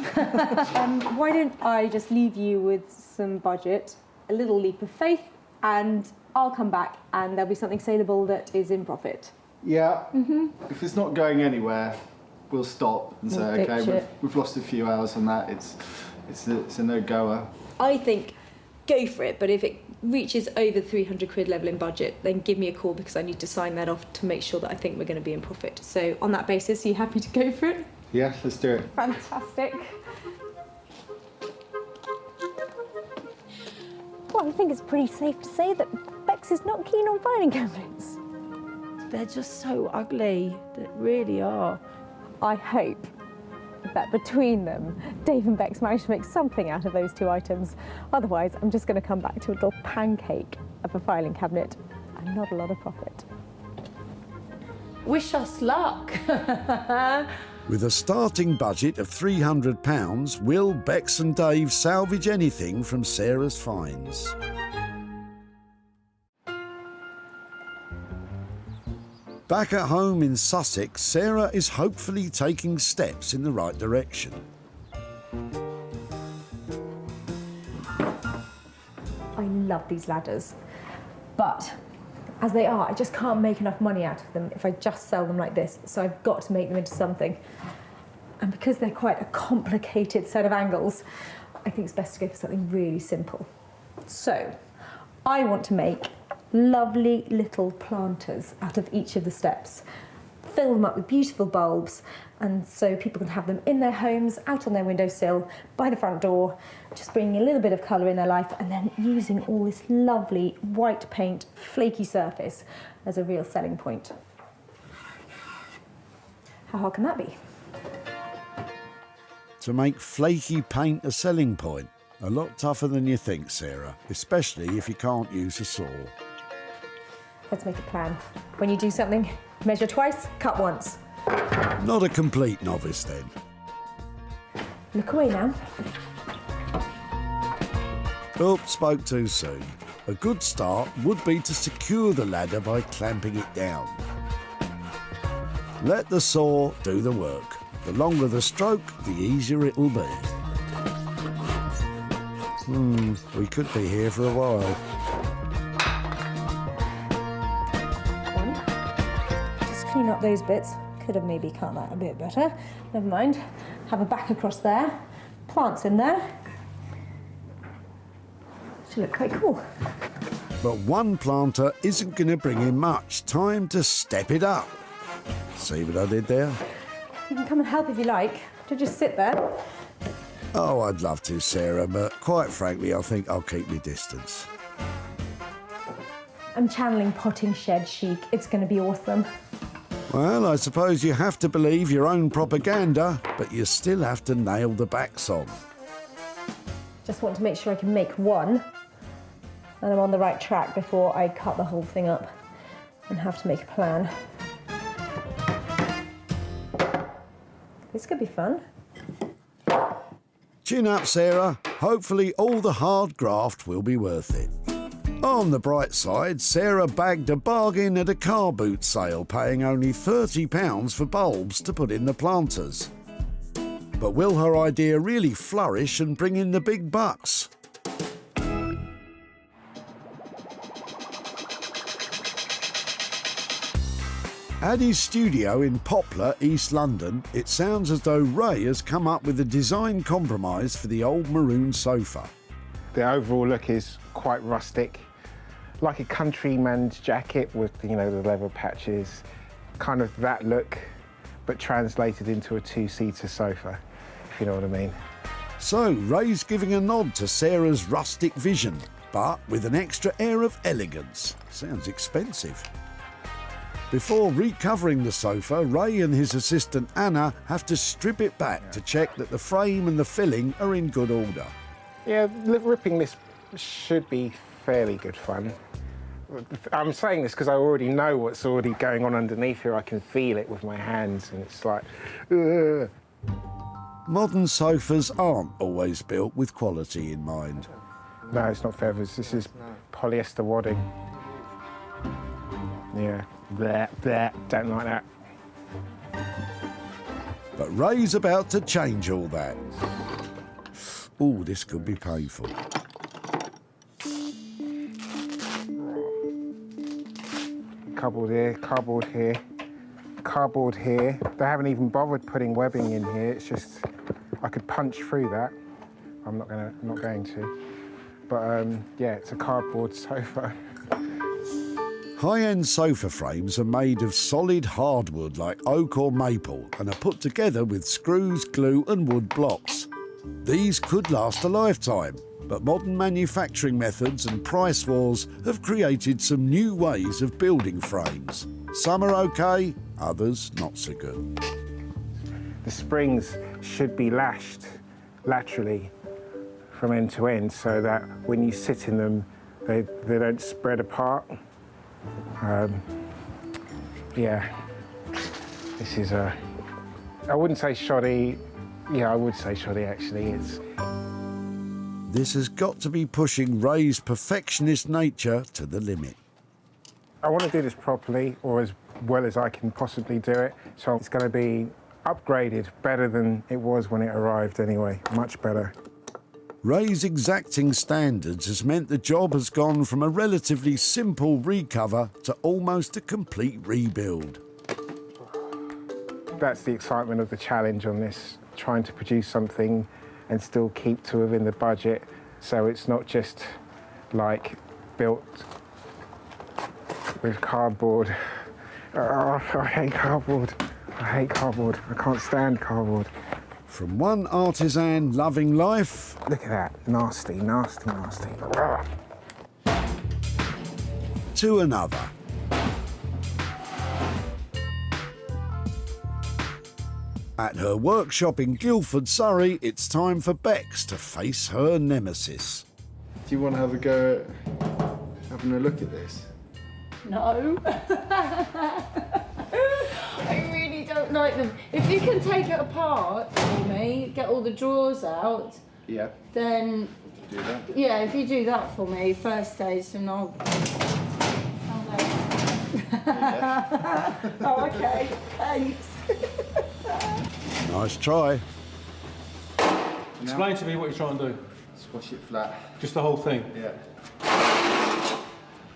Why don't I just leave you with some budget, a little leap of faith, and I'll come back and there'll be something saleable that is in profit. Yeah. If it's not going anywhere, we'll stop and say, We'll okay, ditch it. we've lost a few hours on that. It's a no-goer. I think go for it, but if it reaches over 300 quid level in budget, then give me a call because I need to sign that off to make sure that I think we're going to be in profit. So on that basis, are you happy to go for it? Yeah, let's do it. Fantastic. Well, I think it's pretty safe to say that Bex is not keen on filing cabinets. They're just so ugly. They really are. I hope that between them, Dave and Bex managed to make something out of those two items. Otherwise, I'm just going to come back to a little pancake of a filing cabinet and not a lot of profit. Wish us luck. With a starting budget of £300, will Bex and Dave salvage anything from Sarah's finds? Back at home in Sussex, Sarah is hopefully taking steps in the right direction. I love these ladders, but as they are, I just can't make enough money out of them if I just sell them like this, so I've got to make them into something. And because they're quite a complicated set of angles, I think it's best to go for something really simple. So, I want to make lovely little planters out of each of the steps. Fill them up with beautiful bulbs, and so people can have them in their homes, out on their windowsill, by the front door, just bringing a little bit of colour in their life, and then using all this lovely white paint, flaky surface as a real selling point. How hard can that be? To make flaky paint a selling point? A lot tougher than you think, Sarah, especially if you can't use a saw. Let's make a plan. When you do something, measure twice, cut once. Not a complete novice then. Look away now. Oh, spoke too soon. A good start would be to secure the ladder by clamping it down. Let the saw do the work. The longer the stroke, the easier it'll be. We could be here for a while. Just clean up those bits. Could have maybe cut that a bit better. Never mind. Have a back across there. Plants in there. Should look quite cool. But one planter isn't going to bring in much. Time to step it up. See what I did there? You can come and help if you like. Don't just sit there. Oh, I'd love to, Sarah, but quite frankly, I think I'll keep my distance. I'm channeling potting shed chic. It's going to be awesome. Well, I suppose you have to believe your own propaganda, but you still have to nail the backs on. Just want to make sure I can make one, and I'm on the right track before I cut the whole thing up and have to make a plan. This could be fun. Chin up, Sarah. Hopefully all the hard graft will be worth it. On the bright side, Sarah bagged a bargain at a car boot sale, paying only £30 for bulbs to put in the planters. But will her idea really flourish and bring in the big bucks? At his studio in Poplar, East London, it sounds as though Ray has come up with a design compromise for the old maroon sofa. The overall look is quite rustic, like a countryman's jacket with, you know, the leather patches, kind of that look, but translated into a two-seater sofa, if you know what I mean. So Ray's giving a nod to Sarah's rustic vision, but with an extra air of elegance. Sounds expensive. Before recovering the sofa, Ray and his assistant Anna have to strip it back to check that the frame and the filling are in good order. Yeah, ripping this should be fairly good fun. I'm saying this because I already know what's already going on underneath here. I can feel it with my hands, and it's like, ugh. Modern sofas aren't always built with quality in mind. No, it's not feathers. This is polyester wadding. Yeah, bleh, bleh. Don't like that. But Ray's about to change all that. Oh, this could be painful. Cardboard here, cardboard here, cardboard here. They haven't even bothered putting webbing in here. It's just, I could punch through that. I'm not going to. But yeah, it's a cardboard sofa. High-end sofa frames are made of solid hardwood like oak or maple and are put together with screws, glue and wood blocks. These could last a lifetime, but modern manufacturing methods and price wars have created some new ways of building frames. Some are okay, others not so good. The springs should be lashed laterally from end to end so that when you sit in them, they don't spread apart. Yeah, this is I wouldn't say shoddy. Yeah, I would say shoddy actually. This has got to be pushing Ray's perfectionist nature to the limit. I want to do this properly, or as well as I can possibly do it. So it's going to be upgraded, better than it was when it arrived anyway, much better. Ray's exacting standards has meant the job has gone from a relatively simple recover to almost a complete rebuild. That's the excitement of the challenge on this, trying to produce something and still keep to within the budget, so it's not just like built with cardboard. Oh, I hate cardboard. I hate cardboard. I can't stand cardboard. From one artisan loving life... Look at that. Nasty, nasty, nasty. ...to another. At her workshop in Guildford, Surrey, it's time for Beex to face her nemesis. Do you want to have a go at having a look at this? No. I really don't like them. If you can take it apart for me, get all the drawers out, Yeah. then... Do that? Yeah, if you do that for me, first stage, then I'll... Oh, okay. Thanks. Nice try. Explain to me what you're trying to do. Squash it flat. Just the whole thing? Yeah.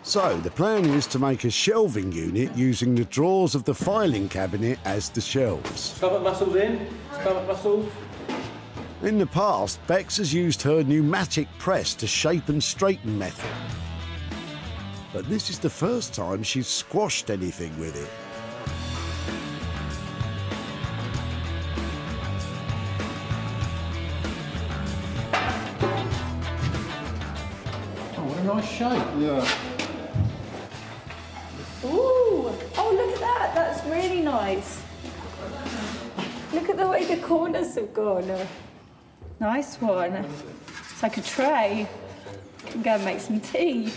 So, the plan is to make a shelving unit using the drawers of the filing cabinet as the shelves. Stomach muscles in, stomach muscles. In the past, Beex has used her pneumatic press to shape and straighten method. But this is the first time she's squashed anything with it. Oh, what a nice shape. Yeah. Ooh! Oh, look at that. That's really nice. Look at the way the corners have gone. Nice one. It's like a tray. Can go and make some tea.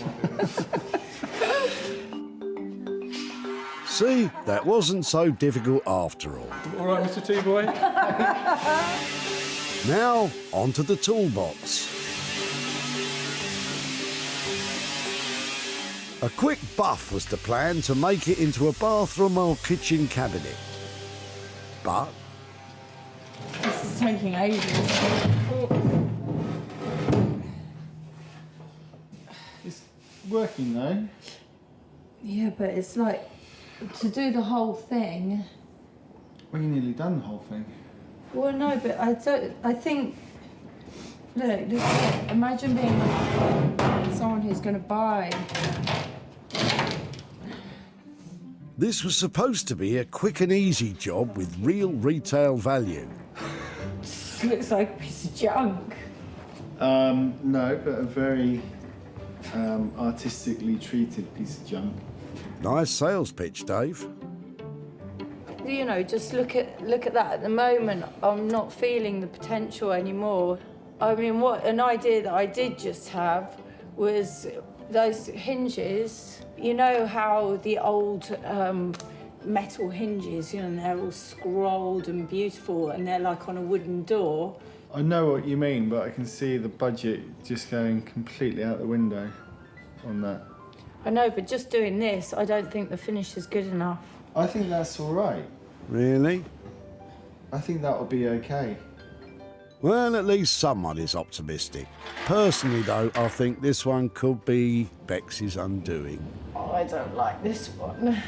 See, that wasn't so difficult after all. All right, Mr. T-Boy? Now, onto the toolbox. A quick buff was the plan to make it into a bathroom or kitchen cabinet. But... This is taking ages. It's working though. Yeah, but it's like, to do the whole thing... Well, you nearly done the whole thing. Well, no, but I think... Look, imagine being someone who's going to buy... This was supposed to be a quick and easy job with real retail value. Looks like a piece of junk. No, but a very artistically treated piece of junk. Nice sales pitch, Dave. You know, just look at that. At the moment, I'm not feeling the potential anymore. I mean, what an idea that I did just have was those hinges. You know how the old metal hinges, you know, and they're all scrolled and beautiful, and they're like on a wooden door. I know what you mean, but I can see the budget just going completely out the window on that. I know, but just doing this, I don't think the finish is good enough. I think that's all right. Really? I think that will be okay. Well, at least someone is optimistic. Personally, though, I think this one could be Bex's undoing. Oh, I don't like this one.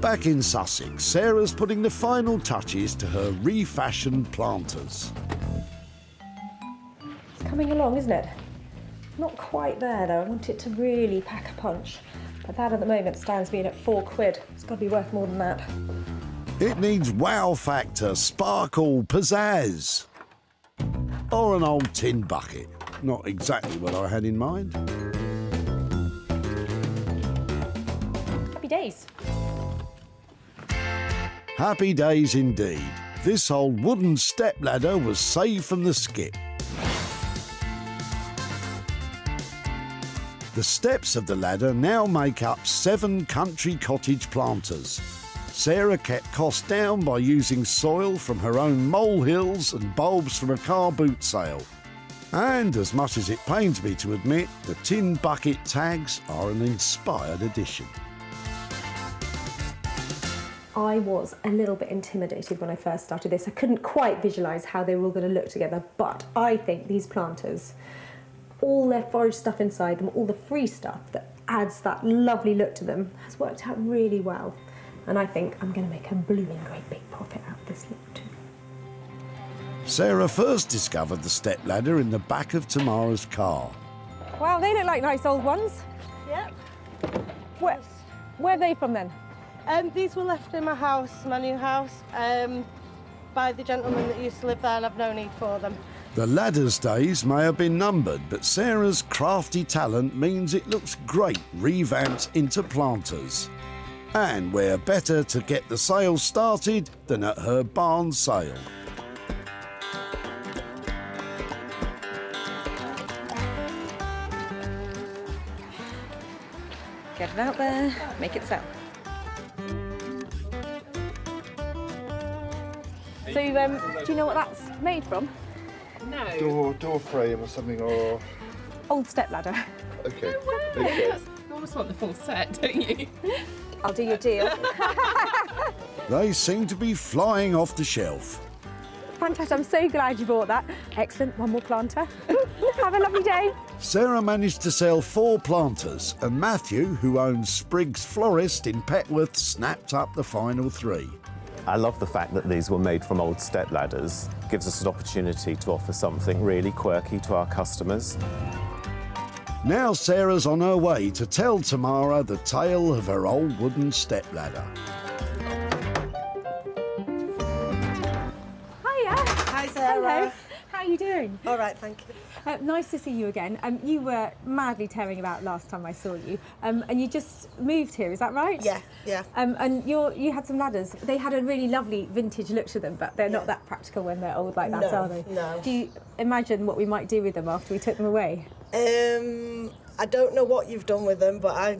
Back in Sussex, Sarah's putting the final touches to her refashioned planters. It's coming along, isn't it? Not quite there, though. I want it to really pack a punch. But that at the moment stands me in at £4. It's got to be worth more than that. It needs wow factor, sparkle, pizzazz. Or an old tin bucket. Not exactly what I had in mind. Happy days. Happy days indeed. This old wooden stepladder was saved from the skip. The steps of the ladder now make up 7 country cottage planters. Sarah kept costs down by using soil from her own molehills and bulbs from a car boot sale. And as much as it pains me to admit, the tin bucket tags are an inspired addition. I was a little bit intimidated when I first started this. I couldn't quite visualise how they were all going to look together, but I think these planters, all their forage stuff inside them, all the free stuff that adds that lovely look to them, has worked out really well. And I think I'm going to make a blooming great big profit out of this look too. Sarah first discovered the stepladder in the back of Tamara's car. Well, they look like nice old ones. Yep. Where are they from then? These were left in my house, my new house, by the gentleman that used to live there, and I've no need for them. The ladder's days may have been numbered, but Sarah's crafty talent means it looks great revamped into planters. And where better to get the sale started than at her barn sale. Get it out there, make it sell. So, do you know what that's made from? No. Door frame or something, or... Old stepladder. Okay. Okay. You almost want the full set, don't you? I'll do your deal. They seem to be flying off the shelf. Fantastic, I'm so glad you bought that. Excellent, one more planter. Have a lovely day. Sarah managed to sell 4 planters, and Matthew, who owns Spriggs Florist in Petworth, snapped up the final 3. I love the fact that these were made from old step ladders. Gives us an opportunity to offer something really quirky to our customers. Now Sarah's on her way to tell Tamara the tale of her old wooden stepladder. Hiya. Hi, Sarah. Hello. How are you doing? All right, thank you. Nice to see you again. You were madly tearing about last time I saw you, and you just moved here, is that right? Yeah. And you had some ladders. They had a really lovely vintage look to them, but they're not that practical when they're old like that, No, are they? no. Do you imagine what we might do with them after we took them away? I don't know what you've done with them, but I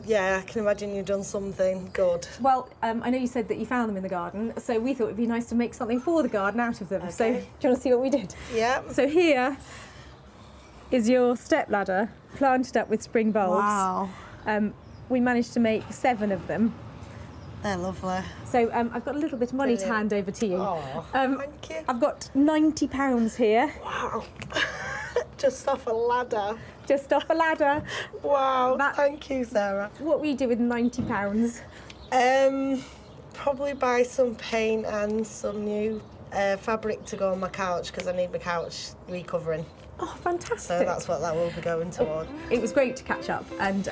can imagine you've done something good. Well, I know you said that you found them in the garden, so we thought it'd be nice to make something for the garden out of them. Okay. So, do you want to see what we did? Yeah. So here is your stepladder planted up with spring bulbs. Wow. We managed to make 7 of them. They're lovely. So I've got a little bit of money to hand over to you. Oh, thank you. I've got £90 here. Wow. Just off a ladder. Just off a ladder. Wow, thank you, Sarah. What will you do with £90? Probably buy some paint and some new fabric to go on my couch, because I need my couch recovering. Oh, fantastic. So that's what that will be going toward. It was great to catch up, and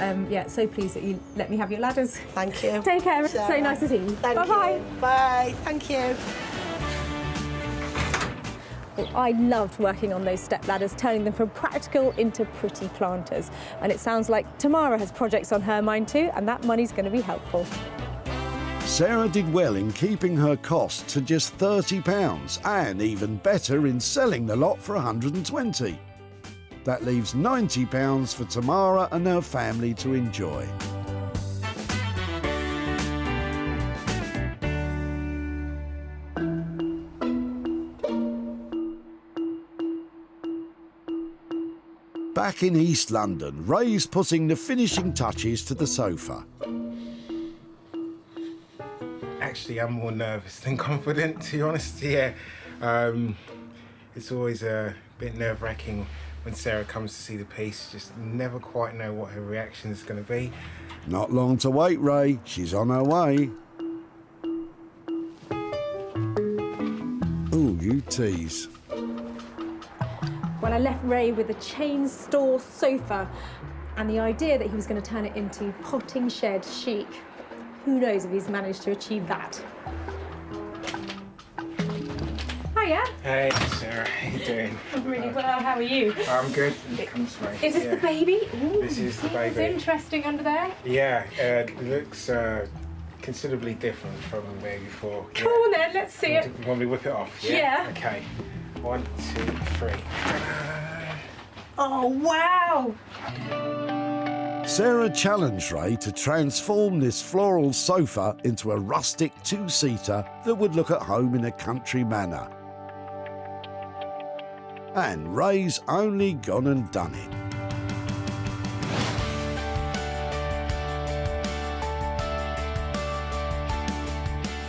so pleased that you let me have your ladders. Thank you. Take care. Sarah. So nice to see you. Thank Bye-bye. you. Bye. Thank you. Well, I loved working on those step ladders, turning them from practical into pretty planters. And it sounds like Tamara has projects on her mind too, and that money's going to be helpful. Sarah did well in keeping her costs to just £30 and even better in selling the lot for 120. That leaves £90 for Tamara and her family to enjoy. Back in East London, Ray's putting the finishing touches to the sofa. Actually, I'm more nervous than confident, to be honest. Yeah, it's always a bit nerve-wracking when Sarah comes to see the piece. Just never quite know what her reaction is going to be. Not long to wait, Ray. She's on her way. Ooh, you tease. Well, I left Ray with a chain store sofa and the idea that he was going to turn it into potting shed chic. Who knows if he's managed to achieve that. Hiya. Hey, Sarah, how you doing? I'm really well, how are you? I'm good. Come this way. Is this the baby? Ooh, This is the it's baby. interesting under there. Yeah, it looks considerably different from where before. Come on then, let's see it. Want me to whip it off? Yeah. Okay. 1, 2, 3. Oh, wow. Sarah challenged Ray to transform this floral sofa into a rustic two-seater that would look at home in a country manner. And Ray's only gone and done it.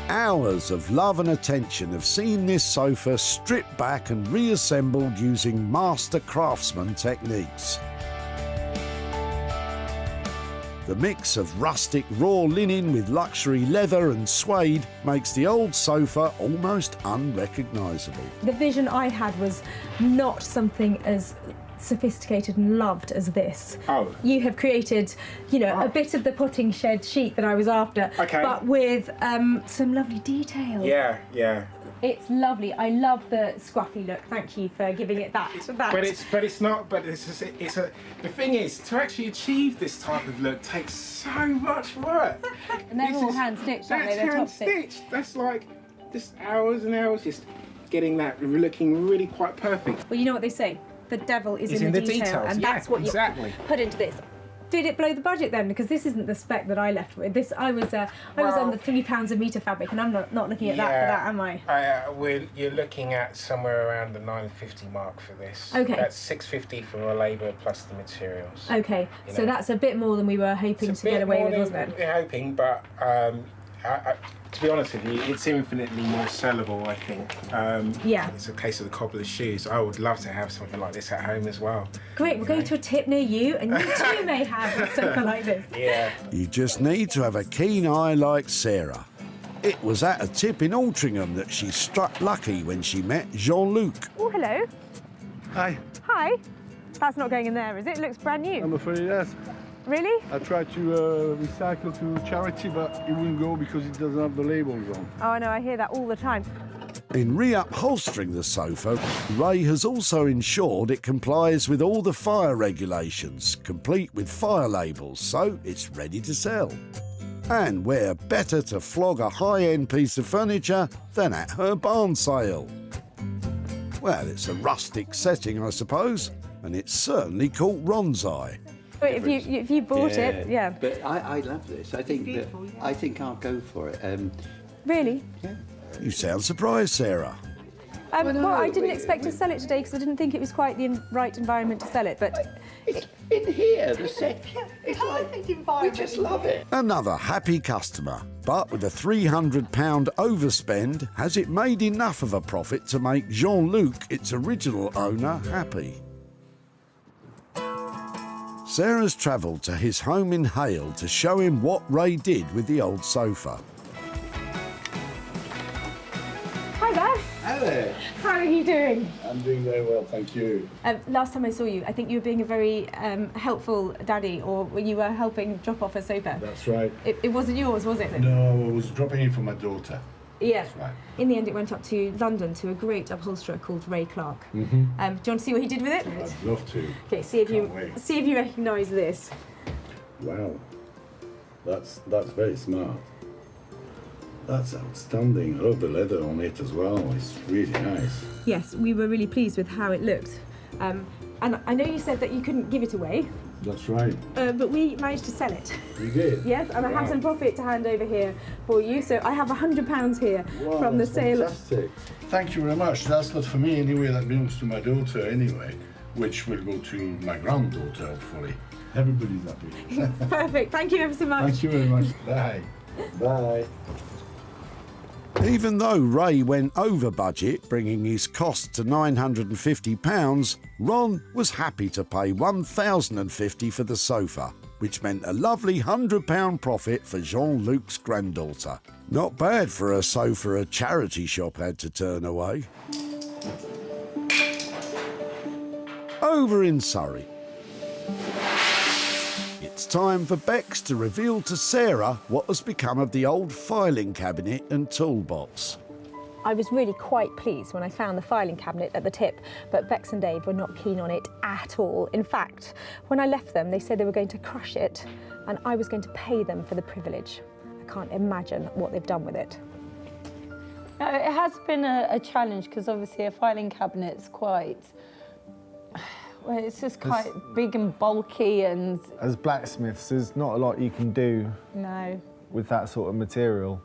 Hours of love and attention have seen this sofa stripped back and reassembled using master craftsman techniques. The mix of rustic raw linen with luxury leather and suede makes the old sofa almost unrecognisable. The vision I had was not something as sophisticated and loved as this. Oh. You have created, you know, a bit of the potting shed chic that I was after, Okay. but with some lovely detail. Yeah, yeah. It's lovely. I love the scruffy look. Thank you for giving it that. The thing is, to actually achieve this type of look takes so much work. And they're all hand stitched, aren't they? That's They're hand top stitched. stitched. That's like just hours and hours just getting that looking really quite perfect. Well, you know what they say? The devil is It's in the in the detail, details, and yeah, that's what exactly. you put into this. Did it blow the budget then? Because this isn't the spec that I left with. This I was on the £3 a metre fabric, and I'm not looking at that for that, am I? You're looking at somewhere around the £9.50 mark for this. Okay. That's £6.50 for the labour plus the materials. Okay, You so know. that's a bit more than we were hoping to get away with, wasn't it? We're hoping, but to be honest with you, it's infinitely more sellable, I think. Yeah. It's a case of the cobbler's shoes. I would love to have something like this at home as well. Great, we're going to a tip near you, and you too may have something like this. Yeah. You just need to have a keen eye like Sarah. It was at a tip in Altrincham that she struck lucky when she met Jean-Luc. Oh, hello. Hi. Hi. That's not going in there, is it? It looks brand new. I'm afraid yes. Really? I tried to recycle to charity, but it wouldn't go because it doesn't have the labels on. Oh, I know, I hear that all the time. In re-upholstering the sofa, Ray has also ensured it complies with all the fire regulations, complete with fire labels, so it's ready to sell. And where better to flog a high-end piece of furniture than at her barn sale? Well, it's a rustic setting, I suppose, and it's certainly caught Ron's eye. If you bought it, yeah. But I love this. I think I'll go for it. Really? Yeah. You sound surprised, Sarah. Well, I didn't expect to sell it today because I didn't think it was quite the right environment to sell it, but... It's in here, the set. It's like, we just love it. Another happy customer, but with a £300 overspend, has it made enough of a profit to make Jean-Luc, its original owner, happy? Sarah's travelled to his home in Hale to show him what Ray did with the old sofa. Hi there. Hello. How are you doing? I'm doing very well, thank you. Last time I saw you, I think you were being a very helpful daddy, or you were helping drop off a sofa. That's right. It wasn't yours, was it? No, I was dropping it for my daughter. Yeah. That's right. In the end, it went up to London to a great upholsterer called Ray Clark. Mm-hmm. Do you want to see what he did with it? I'd love to. Okay, see if you recognise this. Wow, that's very smart. That's outstanding. I love the leather on it as well. It's really nice. Yes, we were really pleased with how it looked. And I know you said that you couldn't give it away, That's right. but we managed to sell it. You did? Yes, and I have some profit to hand over here for you. So I have £100 here from the sale. Fantastic. Thank you very much. That's not for me anyway. That belongs to my daughter anyway, which will go to my granddaughter, hopefully. Everybody's happy. Perfect. Thank you ever so much. Thank you very much. Bye. Bye. Even though Ray went over budget, bringing his cost to £950, Ron was happy to pay £1,050 for the sofa, which meant a lovely £100 profit for Jean-Luc's granddaughter. Not bad for a sofa a charity shop had to turn away. Over in Surrey, it's time for Beex to reveal to Sarah what has become of the old filing cabinet and toolbox. I was really quite pleased when I found the filing cabinet at the tip, but Bex and Dave were not keen on it at all. In fact, when I left them, they said they were going to crush it, and I was going to pay them for the privilege. I can't imagine what they've done with it. It has been a challenge because obviously a filing cabinet's quite... Well, it's just quite big and bulky and... As blacksmiths, there's not a lot you can do No. with that sort of material.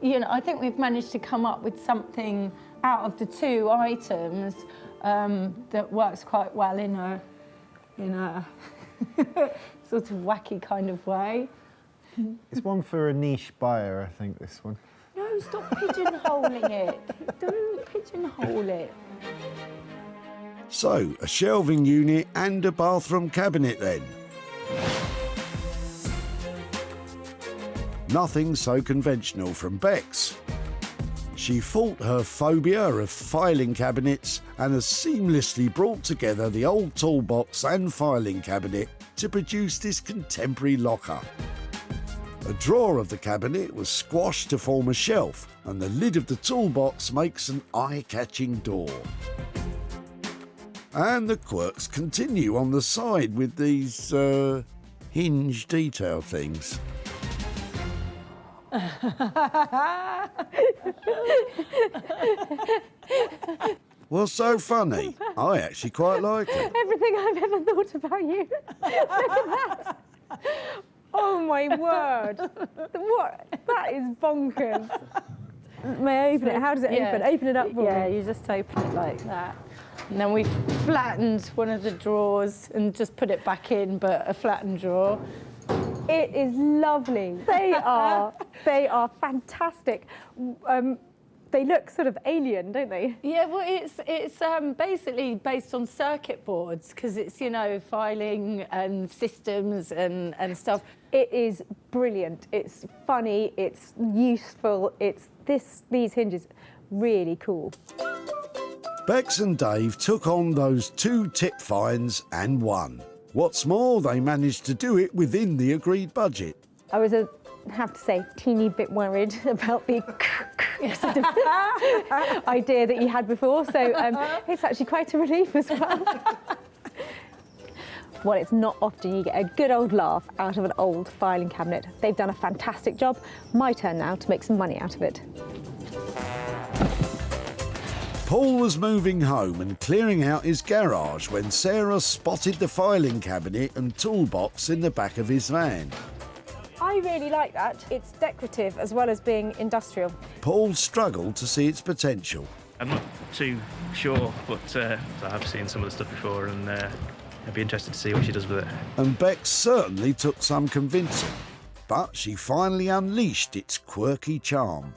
You know, I think we've managed to come up with something out of the two items that works quite well in a sort of wacky kind of way. It's one for a niche buyer, I think, this one. No, stop pigeonholing it. Don't pigeonhole it. So, a shelving unit and a bathroom cabinet then. Nothing so conventional from Bex. She fought her phobia of filing cabinets and has seamlessly brought together the old toolbox and filing cabinet to produce this contemporary locker. A drawer of the cabinet was squashed to form a shelf, and the lid of the toolbox makes an eye-catching door. And the quirks continue on the side with these hinge detail things. What's so funny? I actually quite like it. Everything I've ever thought about you. Look at that. Oh my word. What? That is bonkers. May I open it? How does it open? Open it up for me. Yeah, you just open it like that. And then we flattened one of the drawers and just put it back in, but a flattened drawer. It is lovely. They are fantastic. They look sort of alien, don't they? Yeah, well, it's basically based on circuit boards because it's, you know, filing and systems and stuff. It is brilliant. It's funny. It's useful. It's these hinges, really cool. Bex and Dave took on those 2 tip finds and won. What's more, they managed to do it within the agreed budget. I was have to say, teeny bit worried about the sort of idea that you had before, so it's actually quite a relief as well. Well, it's not often you get a good old laugh out of an old filing cabinet. They've done a fantastic job. My turn now to make some money out of it. Paul was moving home and clearing out his garage when Sarah spotted the filing cabinet and toolbox in the back of his van. I really like that. It's decorative as well as being industrial. Paul struggled to see its potential. I'm not too sure, but I have seen some of the stuff before, and I'd be interested to see what she does with it. And Bex certainly took some convincing, but she finally unleashed its quirky charm.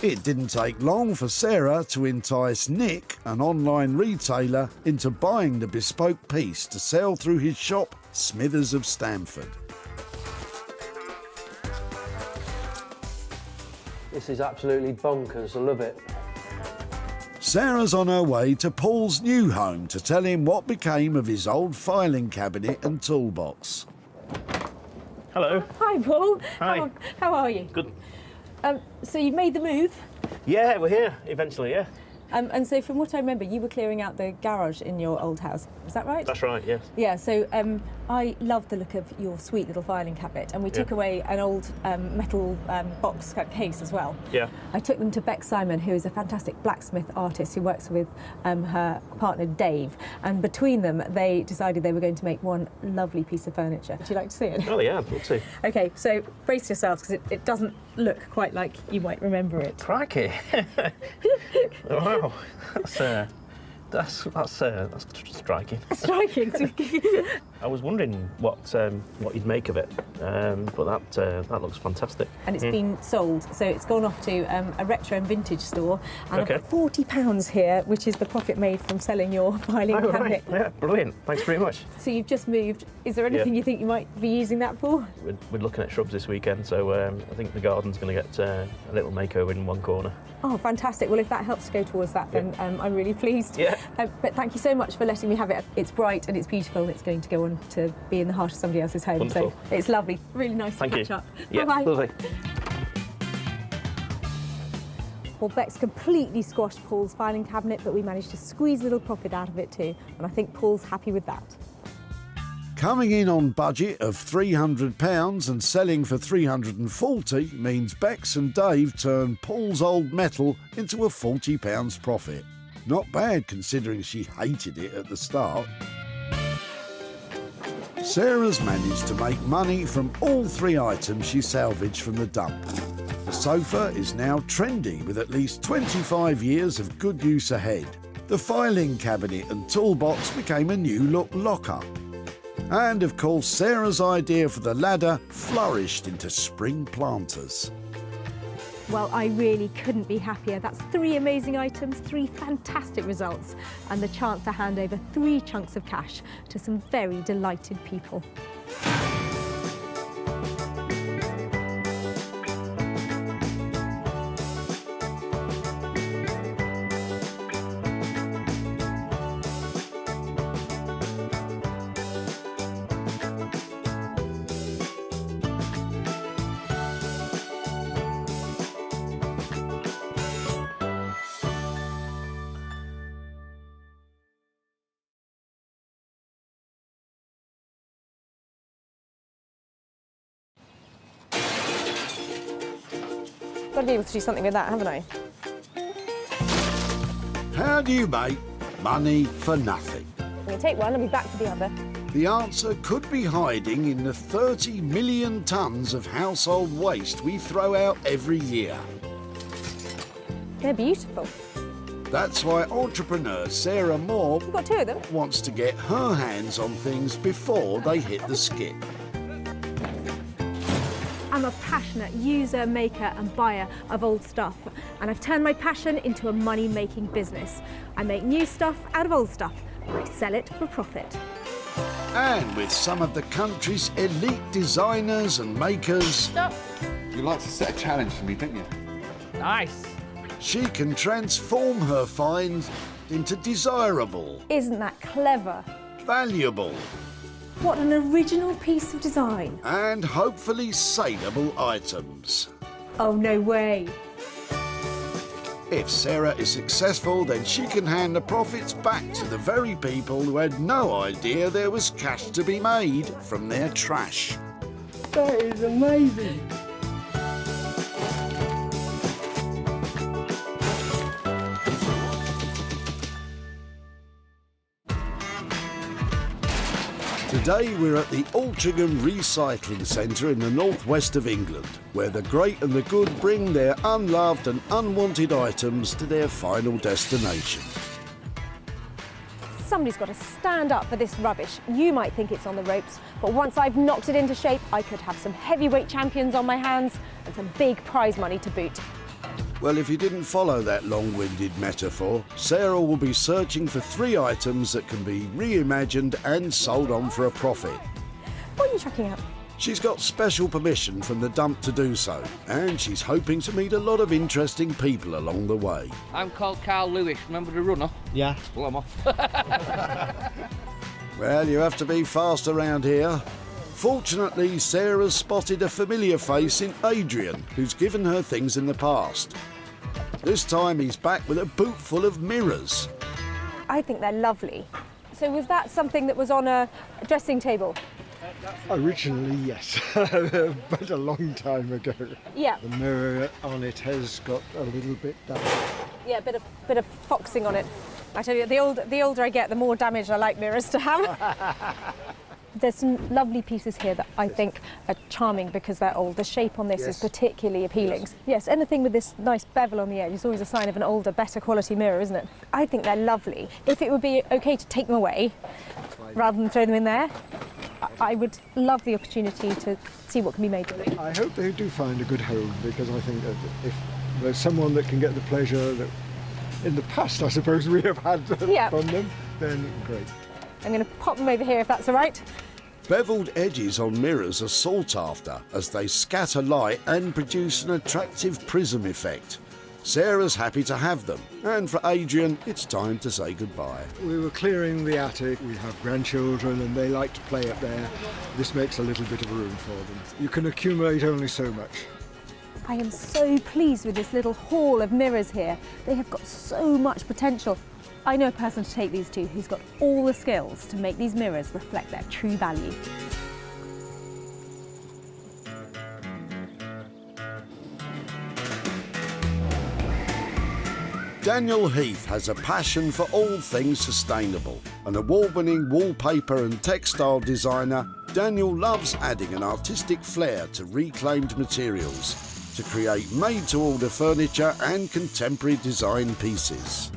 It didn't take long for Sarah to entice Nick, an online retailer, into buying the bespoke piece to sell through his shop, Smithers of Stamford. This is absolutely bonkers, I love it. Sarah's on her way to Paul's new home to tell him what became of his old filing cabinet and toolbox. Hello. Hi, Paul. Hi. How are you? Good. So you've made the move? Yeah, we're here eventually, yeah. And so from what I remember, you were clearing out the garage in your old house. Is that right? That's right, yes. Yeah, so I love the look of your sweet little filing cabinet, and we took away an old metal box case as well. Yeah. I took them to Beck Simon, who is a fantastic blacksmith artist who works with her partner Dave, and between them they decided they were going to make one lovely piece of furniture. Would you like to see it? Oh yeah, I'd love to. Okay, so brace yourselves because it doesn't look quite like you might remember it. Crikey. Wow, that's striking. Striking. I was wondering what you'd make of it, but that looks fantastic. And it's been sold, so it's gone off to a retro and vintage store, and I've got £40 here, which is the profit made from selling your filing cabinet. Right. Yeah, brilliant. Thanks very much. So you've just moved. Is there anything you think you might be using that for? We're looking at shrubs this weekend, so I think the garden's going to get a little makeover in one corner. Oh, fantastic. Well, if that helps to go towards that, then I'm really pleased. Yeah. But thank you so much for letting me have it. It's bright and it's beautiful, and it's going to go on to be in the heart of somebody else's home. Wonderful. So it's lovely. Really nice Thank to you. catch up. Yeah, Bye-bye. lovely. Well, Beck's completely squashed Paul's filing cabinet, but we managed to squeeze a little profit out of it too, and I think Paul's happy with that. Coming in on budget of £300 and selling for £340 means Bex and Dave turn Paul's old metal into a £40 profit. Not bad considering she hated it at the start. Sarah's managed to make money from all 3 items she salvaged from the dump. The sofa is now trendy with at least 25 years of good use ahead. The filing cabinet and toolbox became a new look locker. And of course, Sarah's idea for the ladder flourished into spring planters. Well, I really couldn't be happier. That's 3 amazing items, 3 fantastic results, and the chance to hand over 3 chunks of cash to some very delighted people. Got to be able to do something with that, haven't I? How do you make money for nothing? I'm going to take one and be back for the other. The answer could be hiding in the 30 million tonnes of household waste we throw out every year. They're beautiful. That's why entrepreneur Sarah Moore You've got 2 of them. wants to get her hands on things before they hit the skip. I'm a passionate user, maker and buyer of old stuff, and I've turned my passion into a money-making business. I make new stuff out of old stuff, and I sell it for profit. And with some of the country's elite designers and makers... Stop. You like to set a challenge for me, don't you? Nice. She can transform her finds into desirable, Isn't that clever? valuable, What an original piece of design. and hopefully saleable items. Oh, no way. If Sarah is successful, then she can hand the profits back to the very people who had no idea there was cash to be made from their trash. That is amazing. Today we're at the Altrincham Recycling Center in the northwest of England, where the great and the good bring their unloved and unwanted items to their final destination. Somebody's got to stand up for this rubbish. You might think it's on the ropes, but once I've knocked it into shape, I could have some heavyweight champions on my hands and some big prize money to boot. Well, if you didn't follow that long-winded metaphor, Sarah will be searching for 3 items that can be reimagined and sold on for a profit. What are you chucking out? She's got special permission from the dump to do so, and she's hoping to meet a lot of interesting people along the way. I'm called Carl Lewis, remember the runner? Yeah. Well, I'm off. Well, you have to be fast around here. Fortunately, Sarah's spotted a familiar face in Adrian, who's given her things in the past. This time he's back with a boot full of mirrors. I think they're lovely. So was that something that was on a dressing table? Originally, yes, but a long time ago. Yeah. The mirror on it has got a little bit damaged. Yeah, a bit of foxing on it. I tell you, the older I get, the more damage I like mirrors to have. There's some lovely pieces here that I think are charming because they're old. The shape on this is particularly appealing. Yes, anything with this nice bevel on the edge is always a sign of an older, better quality mirror, isn't it? I think they're lovely. If it would be okay to take them away rather than throw them in there, I would love the opportunity to see what can be made with it. I hope they do find a good home, because I think that if there's someone that can get the pleasure that in the past I suppose we have had from them, then great. I'm going to pop them over here if that's all right. Beveled edges on mirrors are sought after as they scatter light and produce an attractive prism effect. Sarah's happy to have them, and for Adrian, it's time to say goodbye. We were clearing the attic. We have grandchildren and they like to play up there. This makes a little bit of room for them. You can accumulate only so much. I am so pleased with this little hall of mirrors here. They have got so much potential. I know a person to take these to who's got all the skills to make these mirrors reflect their true value. Daniel Heath has a passion for all things sustainable. An award-winning wallpaper and textile designer, Daniel loves adding an artistic flair to reclaimed materials to create made-to-order furniture and contemporary design pieces.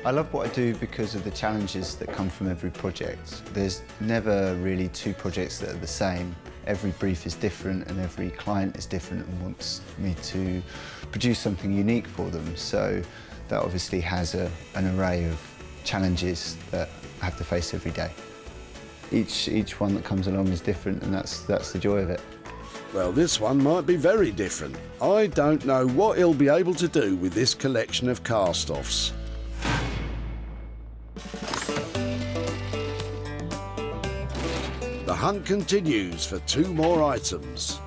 I love what I do because of the challenges that come from every project. There's never really two projects that are the same. Every brief is different and every client is different and wants me to produce something unique for them. So that obviously has an array of challenges that I have to face every day. Each one that comes along is different, and that's the joy of it. Well, this one might be very different. I don't know what he'll be able to do with this collection of cast-offs. The hunt continues for 2 more items.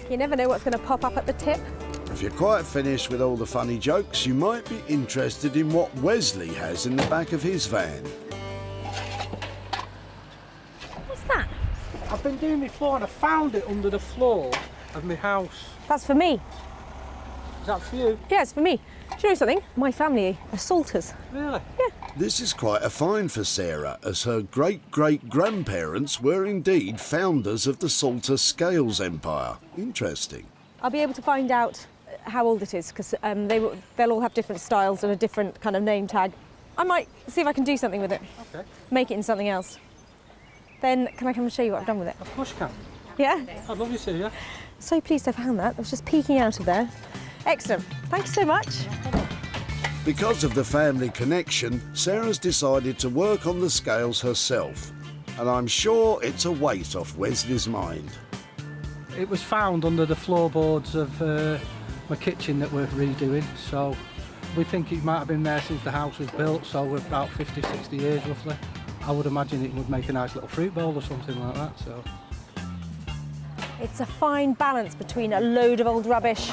You never know what's going to pop up at the tip. If you're quite finished with all the funny jokes, you might be interested in what Wesley has in the back of his van. What's that? I've been doing my floor and I found it under the floor of my house. That's for me. Is that for you? Yeah, it's for me. Do you know something? My family are salters. Really? Yeah. This is quite a find for Sarah, as her great-great-grandparents were indeed founders of the Salter Scales Empire. Interesting. I'll be able to find out how old it is, because they'll all have different styles and a different kind of name tag. I might see if I can do something with it. Okay. Make it in something else. Then can I come and show you what I've done with it? Of course you can. Yeah? I'd love you to, yeah. So pleased I found that. I was just peeking out of there. Excellent. Thank you so much. Because of the family connection, Sarah's decided to work on the scales herself. And I'm sure it's a weight off Wesley's mind. It was found under the floorboards of my kitchen that we're redoing, so we think it might have been there since the house was built, so we're about 50, 60 years roughly. I would imagine it would make a nice little fruit bowl or something like that, so. It's a fine balance between a load of old rubbish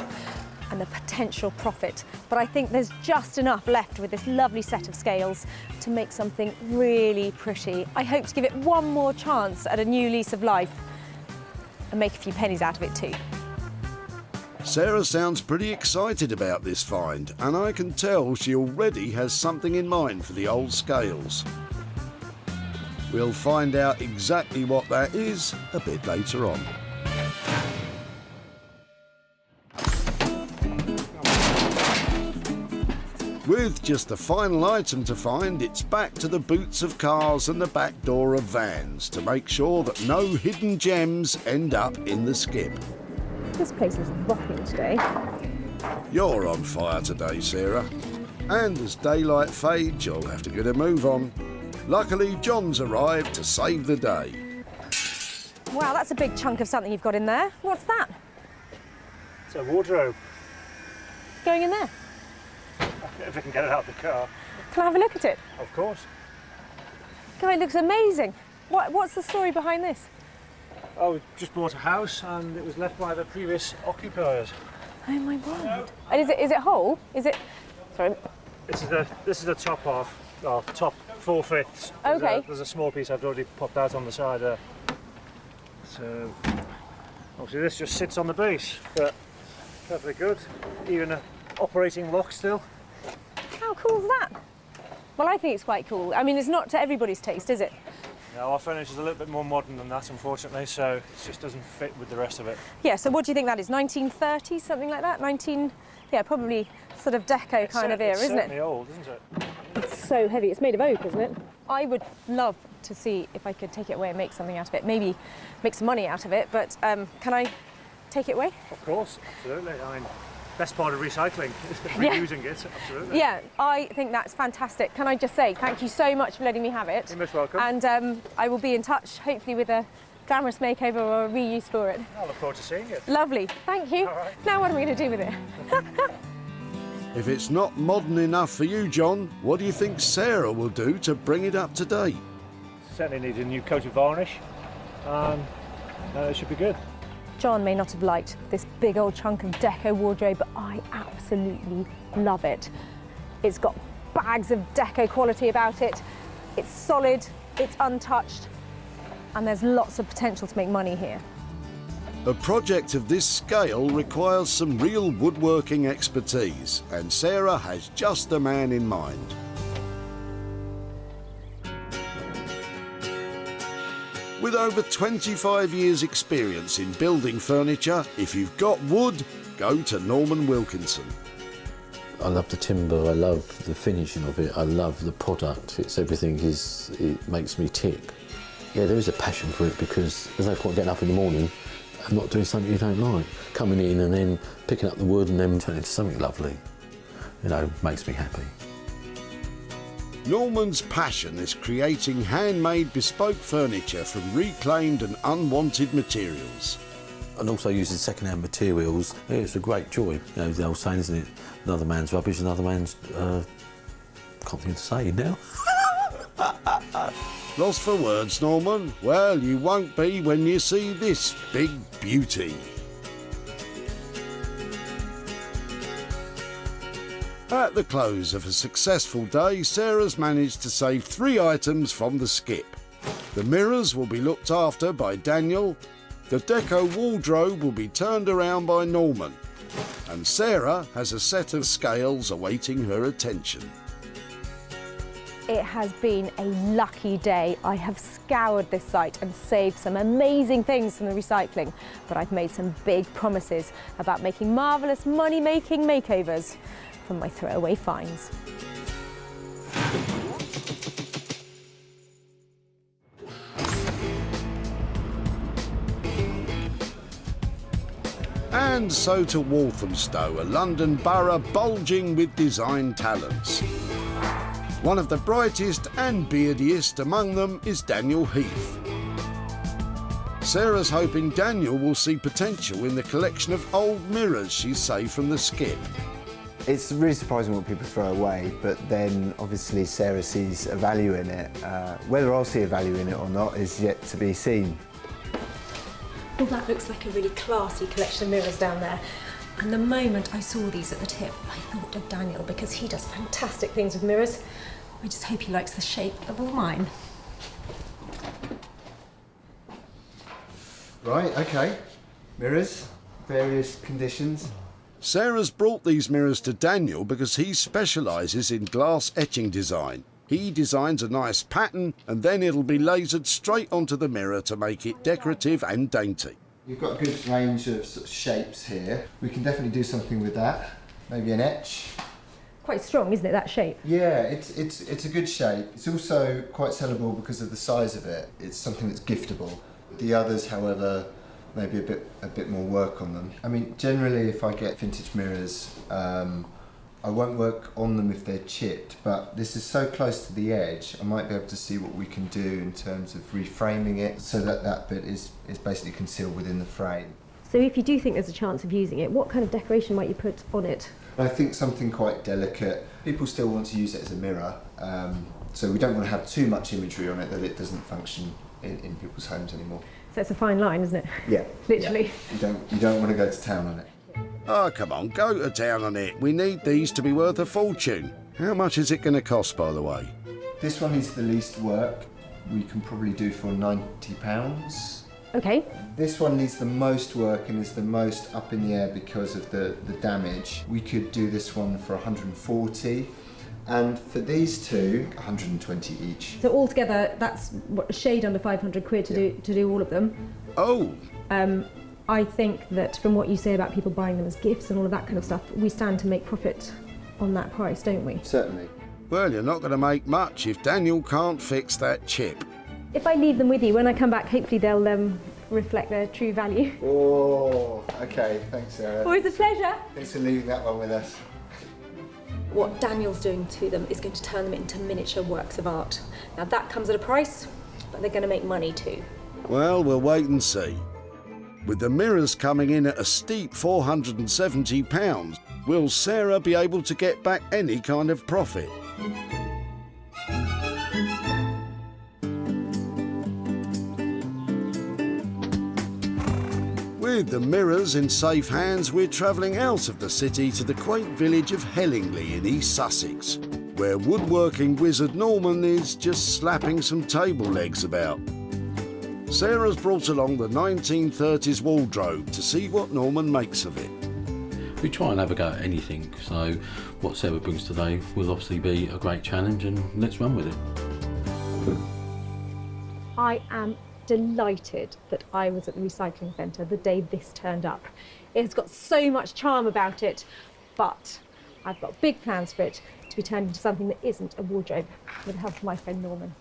and the potential profit. But I think there's just enough left with this lovely set of scales to make something really pretty. I hope to give it one more chance at a new lease of life and make a few pennies out of it too. Sarah sounds pretty excited about this find, and I can tell she already has something in mind for the old scales. We'll find out exactly what that is a bit later on. With just the final item to find, it's back to the boots of cars and the back door of vans to make sure that no hidden gems end up in the skip. This place is rocking today. You're on fire today, Sarah. And as daylight fades, you'll have to get a move on. Luckily, John's arrived to save the day. Wow, that's a big chunk of something you've got in there. What's that? It's a wardrobe. Going in there? If I can get it out of the car. Can I have a look at it? Of course. God, it looks amazing. What's the story behind this? Oh, we just bought a house and it was left by the previous occupiers. Oh my word. And is it whole? Is it? Sorry. This is the top half, top 4/5. Okay. There's a small piece I've already popped out on the side there. So obviously this just sits on the base, but perfectly good. Even an operating lock still. How cool is that? Well, I think it's quite cool. I mean, it's not to everybody's taste, is it? No, our furniture is a little bit more modern than that, unfortunately, so it just doesn't fit with the rest of it. Yeah, so what do you think that is? 1930s, something like that? Yeah, probably sort of deco kind of era, isn't it? It's certainly old, isn't it? It's so heavy. It's made of oak, isn't it? I would love to see if I could take it away and make something out of it. Maybe make some money out of it, but can I take it away? Of course, absolutely. I mean, best part of recycling is reusing it, absolutely. Yeah, I think that's fantastic. Can I just say thank you so much for letting me have it. You're most welcome. And I will be in touch, hopefully with a glamorous makeover or a reuse for it. I look forward to seeing it. Lovely, thank you. All right. Now what am I going to do with it? If it's not modern enough for you, John, what do you think Sarah will do to bring it up to date? Certainly needs a new coat of varnish, and it should be good. John may not have liked this big old chunk of deco wardrobe, but I absolutely love it. It's got bags of deco quality about it. It's solid, it's untouched, and there's lots of potential to make money here. A project of this scale requires some real woodworking expertise, and Sarah has just the man in mind. With over 25 years' experience in building furniture, if you've got wood, go to Norman Wilkinson. I love the timber, I love the finishing of it, I love the product. It makes me tick. Yeah, there is a passion for it because there's no point getting up in the morning and not doing something you don't like. Coming in and then picking up the wood and then turning it into something lovely. You know, makes me happy. Norman's passion is creating handmade bespoke furniture from reclaimed and unwanted materials. And also using second-hand materials. Yeah, it's a great joy. You know, the old saying, isn't it? Another man's rubbish, another man's... can't think of to say now. Lost for words, Norman? Well, you won't be when you see this big beauty. At the close of a successful day, Sarah's managed to save 3 items from the skip. The mirrors will be looked after by Daniel, the deco wardrobe will be turned around by Norman, and Sarah has a set of scales awaiting her attention. It has been a lucky day. I have scoured this site and saved some amazing things from the recycling, but I've made some big promises about making marvellous money-making makeovers from my throwaway finds. And so to Walthamstow, a London borough bulging with design talents. One of the brightest and beardiest among them is Daniel Heath. Sarah's hoping Daniel will see potential in the collection of old mirrors she's saved from the skip. It's really surprising what people throw away, but then obviously Sarah sees a value in it. Whether I'll see a value in it or not is yet to be seen. Well, that looks like a really classy collection of mirrors down there. And the moment I saw these at the tip, I thought of Daniel because he does fantastic things with mirrors. I just hope he likes the shape of all mine. Right, okay. Mirrors, various conditions. Sarah's brought these mirrors to Daniel because he specialises in glass etching design. He designs a nice pattern and then it'll be lasered straight onto the mirror to make it decorative and dainty. You've got a good range of, shapes here. We can definitely do something with that. Maybe an etch. Quite strong, isn't it, that shape? Yeah, it's a good shape. It's also quite sellable because of the size of it. It's something that's giftable. The others, however, maybe a bit more work on them. I mean, generally, if I get vintage mirrors, I won't work on them if they're chipped, but this is so close to the edge, I might be able to see what we can do in terms of reframing it so that that bit is basically concealed within the frame. So if you do think there's a chance of using it, what kind of decoration might you put on it? I think something quite delicate. People still want to use it as a mirror, so we don't want to have too much imagery on it that it doesn't function in people's homes anymore. So it's a fine line, isn't it? Yeah. Literally. Yeah. You don't want to go to town on it. Oh, come on, go to town on it. We need these to be worth a fortune. How much is it going to cost, by the way? This one is the least work. We can probably do for £90. Okay. This one needs the most work and is the most up in the air because of the damage. We could do this one for 140, and for these two, 120 each. So altogether, that's what, a shade under 500 quid to do all of them. Oh. I think that from what you say about people buying them as gifts and all of that kind of stuff, we stand to make profit on that price, don't we? Certainly. Well, you're not going to make much if Daniel can't fix that chip. If I leave them with you, when I come back, hopefully they'll reflect their true value. Oh, okay. Thanks, Sarah. Always a pleasure. Thanks for leaving that one with us. What Daniel's doing to them is going to turn them into miniature works of art. Now that comes at a price, but they're going to make money too. Well, we'll wait and see. With the mirrors coming in at a steep £470, will Sarah be able to get back any kind of profit? With the mirrors in safe hands, we're travelling out of the city to the quaint village of Hellingley in East Sussex, where woodworking wizard Norman is just slapping some table legs about. Sarah's brought along the 1930s wardrobe to see what Norman makes of it. We try and have a go at anything, so what Sarah brings today will obviously be a great challenge, and let's run with it. I am delighted that I was at the recycling centre the day this turned up. It's got so much charm about it, but I've got big plans for it to be turned into something that isn't a wardrobe, with the help of my friend Norman.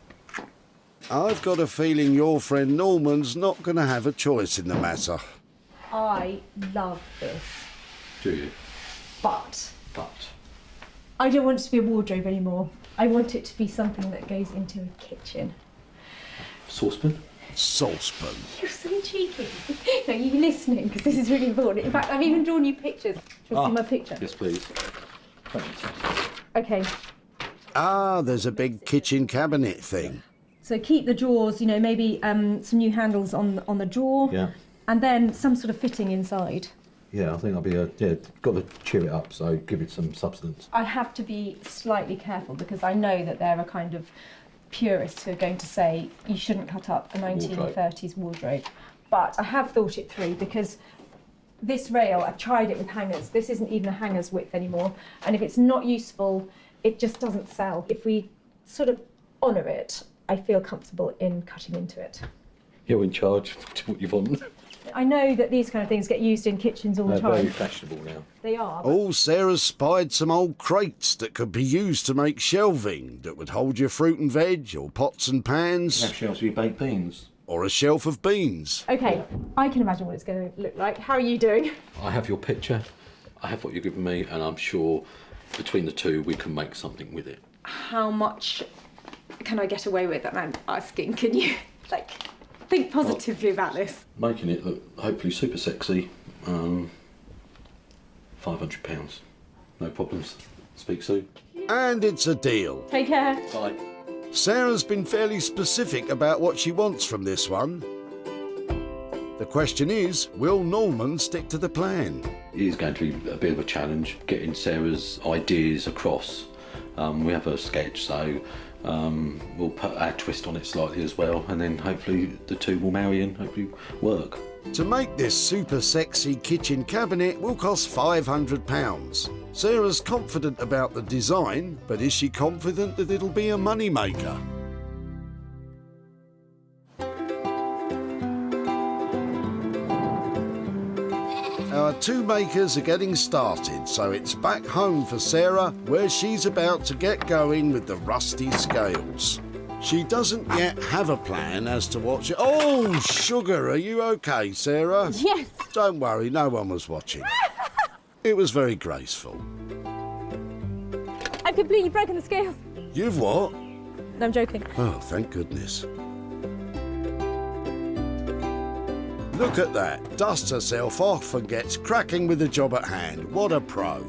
I've got a feeling your friend Norman's not going to have a choice in the matter. I love this, Do you? but I don't want it to be a wardrobe anymore. I want it to be something that goes into a kitchen. Saucepan? Saucepan. You're so cheeky. No, you're listening, because this is really important. In fact, I've even drawn you pictures. Shall I see my picture? Yes, please. Okay. Ah, there's a big kitchen cabinet thing. So keep the drawers, you know, maybe some new handles on the drawer. Yeah. And then some sort of fitting inside. Yeah, I think I'll be got to cheer it up, so give it some substance. I have to be slightly careful because I know that there are kind of purists who are going to say you shouldn't cut up a 1930s wardrobe. But I have thought it through because this rail, I've tried it with hangers. This isn't even a hanger's width anymore. And if it's not useful, it just doesn't sell. If we sort of honour it, I feel comfortable in cutting into it. You're in charge. Do what you want. I know that these kind of things get used in kitchens all the time. They're very fashionable now. They are. Oh, Sarah's spied some old crates that could be used to make shelving that would hold your fruit and veg, or pots and pans. You have shelves with your baked beans. Or a shelf of beans. Okay, I can imagine what it's going to look like. How are you doing? I have your picture, I have what you've given me, and I'm sure between the two we can make something with it. How much can I get away with? And I'm asking, can you, think positively about this? Making it look hopefully super sexy, £500. No problems. Speak soon. And it's a deal. Take care. Bye. Sarah's been fairly specific about what she wants from this one. The question is, will Norman stick to the plan? It is going to be a bit of a challenge getting Sarah's ideas across. We have a sketch, so we'll put our twist on it slightly as well, and then hopefully the two will marry and hopefully work. To make this super sexy kitchen cabinet will cost £500. Sarah's confident about the design, but is she confident that it'll be a money maker? Our two makers are getting started, so it's back home for Sarah, where she's about to get going with the rusty scales. She doesn't yet have a plan as to what she... Oh, sugar, are you okay, Sarah? Yes. Don't worry, no one was watching. It was very graceful. I've completely broken the scales. You've what? No, I'm joking. Oh, thank goodness. Look at that. Dusts herself off and gets cracking with the job at hand. What a pro.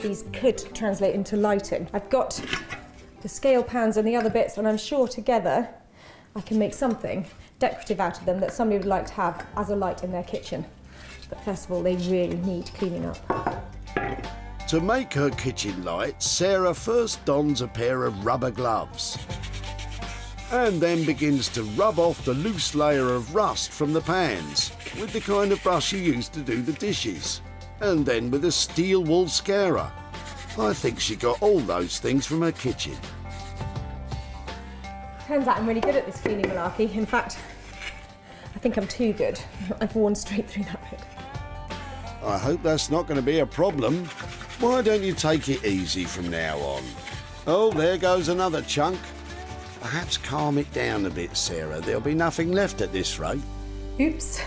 these could translate into lighting. I've got the scale pans and the other bits, and I'm sure together I can make something decorative out of them that somebody would like to have as a light in their kitchen. But first of all, they really need cleaning up. To make her kitchen light, Sarah first dons a pair of rubber gloves and then begins to rub off the loose layer of rust from the pans with the kind of brush you use to do the dishes, and then with a steel wool scourer. I think she got all those things from her kitchen. Turns out I'm really good at this cleaning malarkey. In fact, I think I'm too good. I've worn straight through that bit. I hope that's not going to be a problem. Why don't you take it easy from now on? Oh, there goes another chunk. Perhaps calm it down a bit, Sarah. There'll be nothing left at this rate. Oops.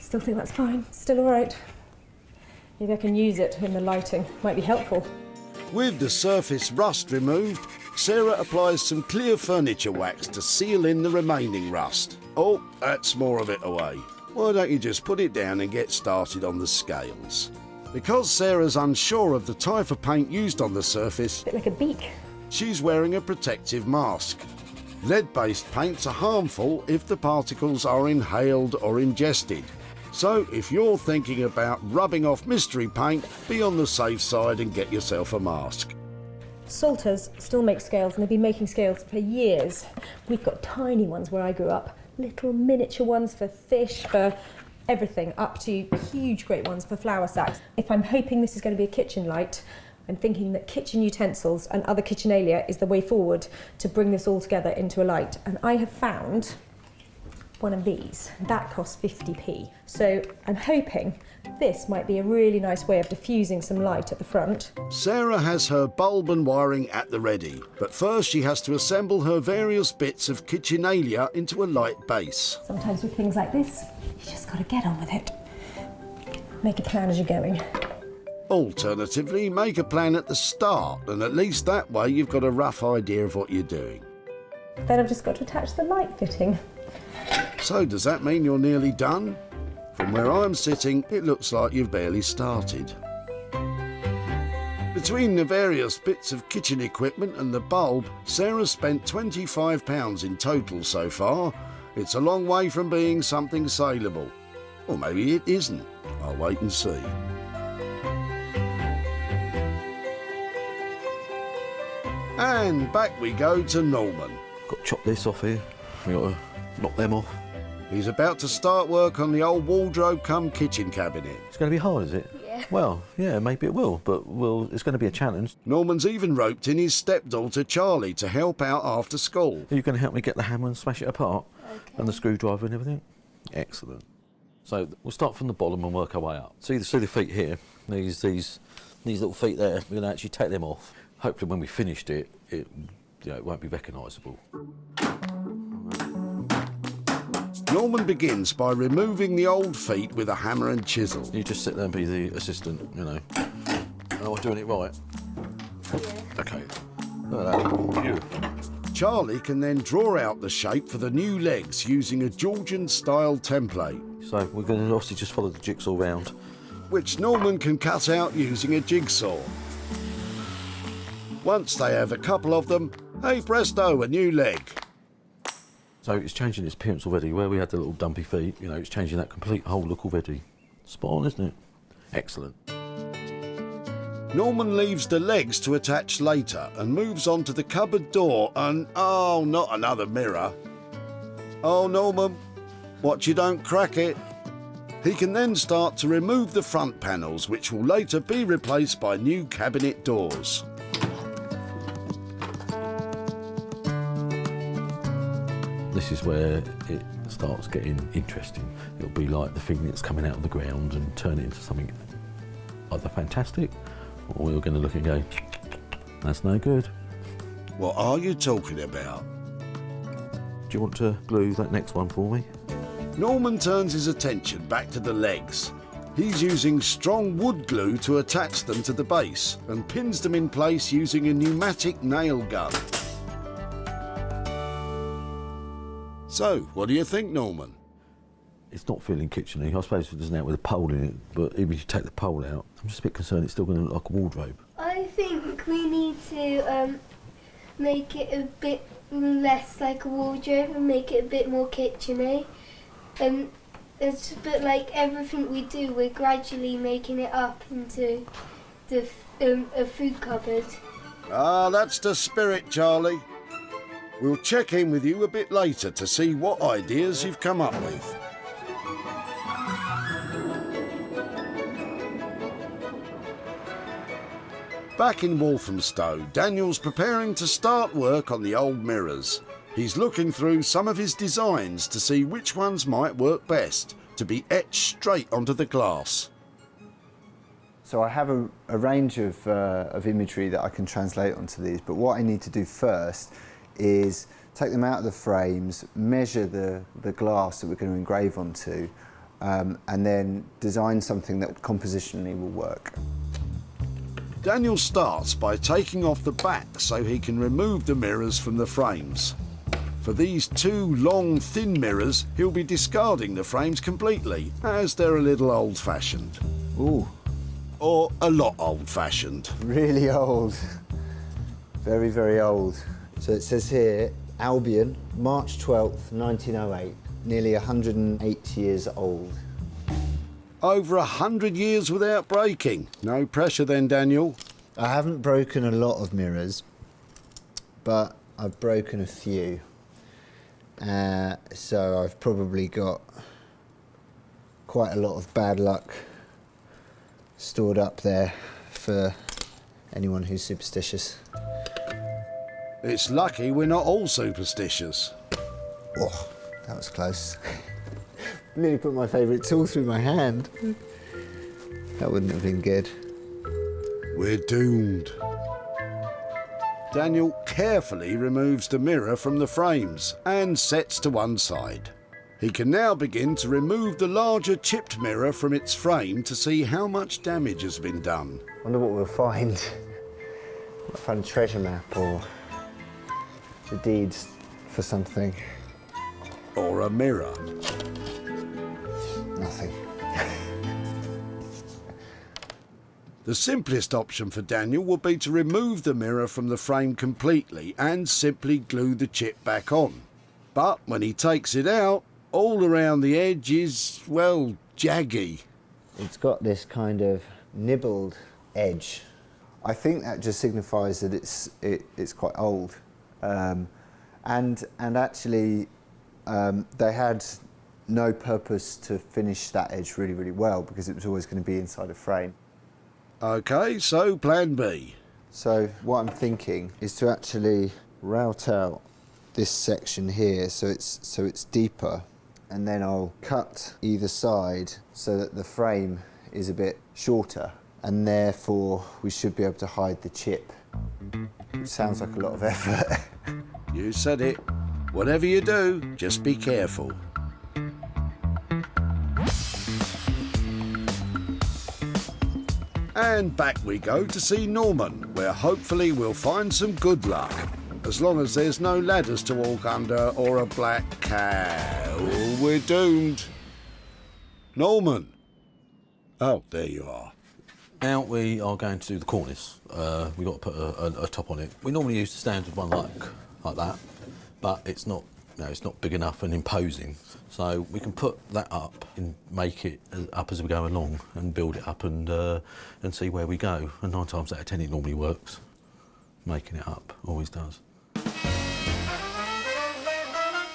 Still think that's fine. Still all right. Maybe I can use it in the lighting. Might be helpful. With the surface rust removed, Sarah applies some clear furniture wax to seal in the remaining rust. Oh, that's more of it away. Why don't you just put it down and get started on the scales? Because Sarah's unsure of the type of paint used on the surface, A bit like a beak. She's wearing a protective mask. Lead-based paints are harmful if the particles are inhaled or ingested. So if you're thinking about rubbing off mystery paint, be on the safe side and get yourself a mask. Salters still make scales, and they've been making scales for years. We've got tiny ones where I grew up, little miniature ones for fish, for everything, up to huge great ones for flour sacks. If I'm hoping this is going to be a kitchen light, I'm thinking that kitchen utensils and other kitchenalia is the way forward to bring this all together into a light. And I have found one of these. That costs 50p. So I'm hoping this might be a really nice way of diffusing some light at the front. Sarah has her bulb and wiring at the ready, but first she has to assemble her various bits of kitchenalia into a light base. Sometimes with things like this, you just got to get on with it. Make a plan as you're going. Alternatively, make a plan at the start, and at least that way you've got a rough idea of what you're doing. Then I've just got to attach the light fitting. So does that mean you're nearly done? From where I'm sitting, it looks like you've barely started. Between the various bits of kitchen equipment and the bulb, Sarah's spent £25 in total so far. It's a long way from being something saleable. Or maybe it isn't. I'll wait and see. And back we go to Norman. Got to chop this off here. We got to knock them off. He's about to start work on the old wardrobe cum kitchen cabinet. It's going to be hard, is it? Yeah. Well, yeah, maybe it will, but it's going to be a challenge. Norman's even roped in his stepdaughter Charlie to help out after school. Are you going to help me get the hammer and smash it apart? Okay. And the screwdriver and everything? Excellent. So we'll start from the bottom and work our way up. See the feet here? These little feet there. We're going to actually take them off. Hopefully when we finished it won't be recognisable. Norman begins by removing the old feet with a hammer and chisel. You just sit there and be the assistant, you know. Am I doing it right? Yeah. OK. Look at that. Beautiful. Charlie can then draw out the shape for the new legs using a Georgian-style template. So we're going to obviously just follow the jigsaw round. Which Norman can cut out using a jigsaw. Once they have a couple of them, hey presto, a new leg. So it's changing its appearance already. Where we had the little dumpy feet, you know, it's changing that complete whole look already. Spot on, isn't it? Excellent. Norman leaves the legs to attach later and moves on to the cupboard door and, oh, not another mirror. Oh, Norman, watch you don't crack it. He can then start to remove the front panels, which will later be replaced by new cabinet doors. This is where it starts getting interesting. It'll be like the thing that's coming out of the ground and turn it into something either fantastic, or we're going to look and go, that's no good. What are you talking about? Do you want to glue that next one for me? Norman turns his attention back to the legs. He's using strong wood glue to attach them to the base and pins them in place using a pneumatic nail gun. So, what do you think, Norman? It's not feeling kitcheny. I suppose it doesn't out with a pole in it, but even if you take the pole out, I'm just a bit concerned it's still going to look like a wardrobe. I think we need to make it a bit less like a wardrobe and make it a bit more kitcheny. It's a bit like everything we do, we're gradually making it up into a food cupboard. Ah, that's the spirit, Charlie. We'll check in with you a bit later to see what ideas you've come up with. Back in Walthamstow, Daniel's preparing to start work on the old mirrors. He's looking through some of his designs to see which ones might work best to be etched straight onto the glass. So I have a range of imagery that I can translate onto these, but what I need to do first is take them out of the frames, measure the glass that we're going to engrave onto, and then design something that compositionally will work. Daniel starts by taking off the back so he can remove the mirrors from the frames. For these two long, thin mirrors, he'll be discarding the frames completely, as they're a little old-fashioned. Ooh. Or a lot old-fashioned. Really old. Very, very old. So it says here, Albion, March 12th, 1908. Nearly 108 years old. Over 100 years without breaking. No pressure then, Daniel. I haven't broken a lot of mirrors, but I've broken a few. So I've probably got quite a lot of bad luck stored up there for anyone who's superstitious. It's lucky we're not all superstitious. Oh, that was close. Nearly put my favourite tool through my hand. That wouldn't have been good. We're doomed. Daniel carefully removes the mirror from the frames and sets to one side. He can now begin to remove the larger chipped mirror from its frame to see how much damage has been done. Wonder what we'll find. Might find a treasure map or the deeds for something. Or a mirror. Nothing. The simplest option for Daniel would be to remove the mirror from the frame completely and simply glue the chip back on. But when he takes it out, all around the edge is, well, jaggy. It's got this kind of nibbled edge. I think that just signifies that it's quite old. And actually, they had no purpose to finish that edge really, really well because it was always going to be inside a frame. OK, so plan B. So what I'm thinking is to actually route out this section here so it's deeper, and then I'll cut either side so that the frame is a bit shorter, and therefore we should be able to hide the chip. Which sounds like a lot of effort. You said it. Whatever you do, just be careful. And back we go to see Norman, where hopefully we'll find some good luck. As long as there's no ladders to walk under or a black cow, we're doomed. Norman. Oh, there you are. Now we are going to do the cornice. We've got to put a top on it. We normally use the standard one like that, but it's not, it's not big enough and imposing. So we can put that up and make it up as we go along and build it up and see where we go. And 9 times out of 10 it normally works. Making it up always does.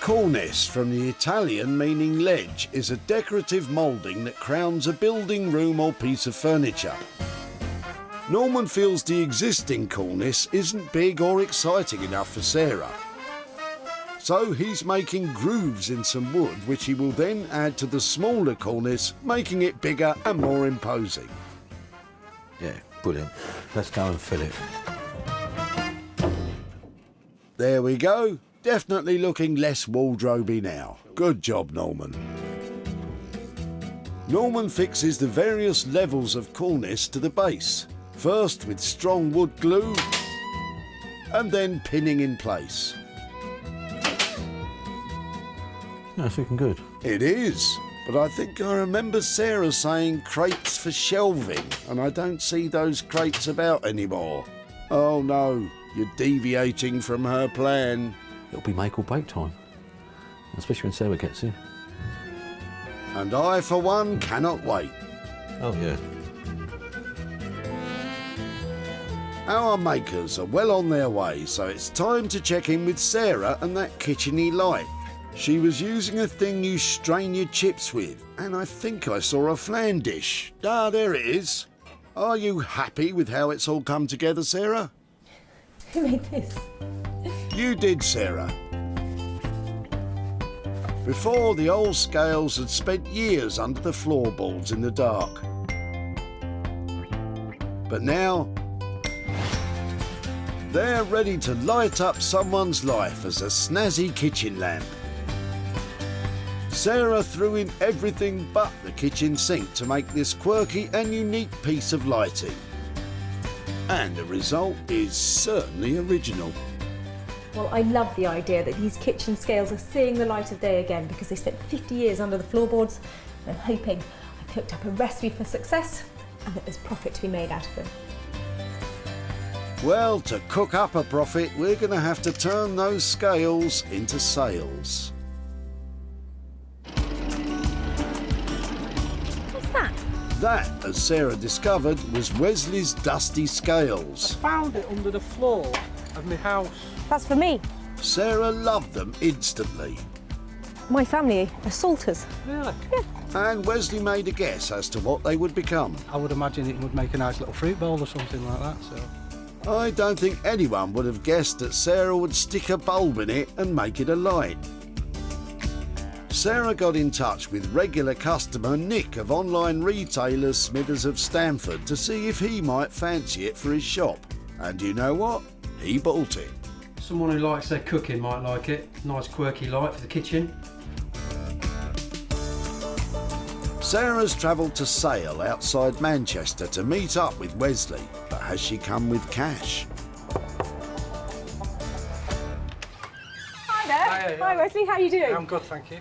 Cornice, from the Italian meaning ledge, is a decorative moulding that crowns a building, room or piece of furniture. Norman feels the existing cornice isn't big or exciting enough for Sarah. So he's making grooves in some wood, which he will then add to the smaller cornice, making it bigger and more imposing. Yeah, brilliant. Let's go and fill it. There we go. Definitely looking less wardrobey now. Good job, Norman. Norman fixes the various levels of cornice to the base. First with strong wood glue, and then pinning in place. No, it's looking good. It is. But I think I remember Sarah saying crates for shelving, and I don't see those crates about anymore. Oh no, you're deviating from her plan. It'll be make or break time, especially when Sarah gets here. And I, for one, cannot wait. Oh yeah. Our makers are well on their way, so it's time to check in with Sarah and that kitcheny light. She was using a thing you strain your chips with, and I think I saw a flan dish. Ah, there it is. Are you happy with how it's all come together, Sarah? Who made this? You did, Sarah. Before, the old scales had spent years under the floorboards in the dark. But now, they're ready to light up someone's life as a snazzy kitchen lamp. Sarah threw in everything but the kitchen sink to make this quirky and unique piece of lighting. And the result is certainly original. Well, I love the idea that these kitchen scales are seeing the light of day again because they spent 50 years under the floorboards, and I'm hoping I've cooked up a recipe for success and that there's profit to be made out of them. Well, to cook up a profit, we're going to have to turn those scales into sales. What's that? That, as Sarah discovered, was Wesley's dusty scales. Found it under the floor of my house. That's for me. Sarah loved them instantly. My family are salters. Really? Yeah. And Wesley made a guess as to what they would become. I would imagine it would make a nice little fruit bowl or something like that, so... I don't think anyone would have guessed that Sarah would stick a bulb in it and make it a light. Sarah got in touch with regular customer Nick of online retailer Smithers of Stamford to see if he might fancy it for his shop. And you know what? He bought it. Someone who likes their cooking might like it. Nice quirky light for the kitchen. Sarah's travelled to Sale outside Manchester to meet up with Wesley, but has she come with cash? Hi there. Hi Wesley, how are you doing? I'm good, thank you.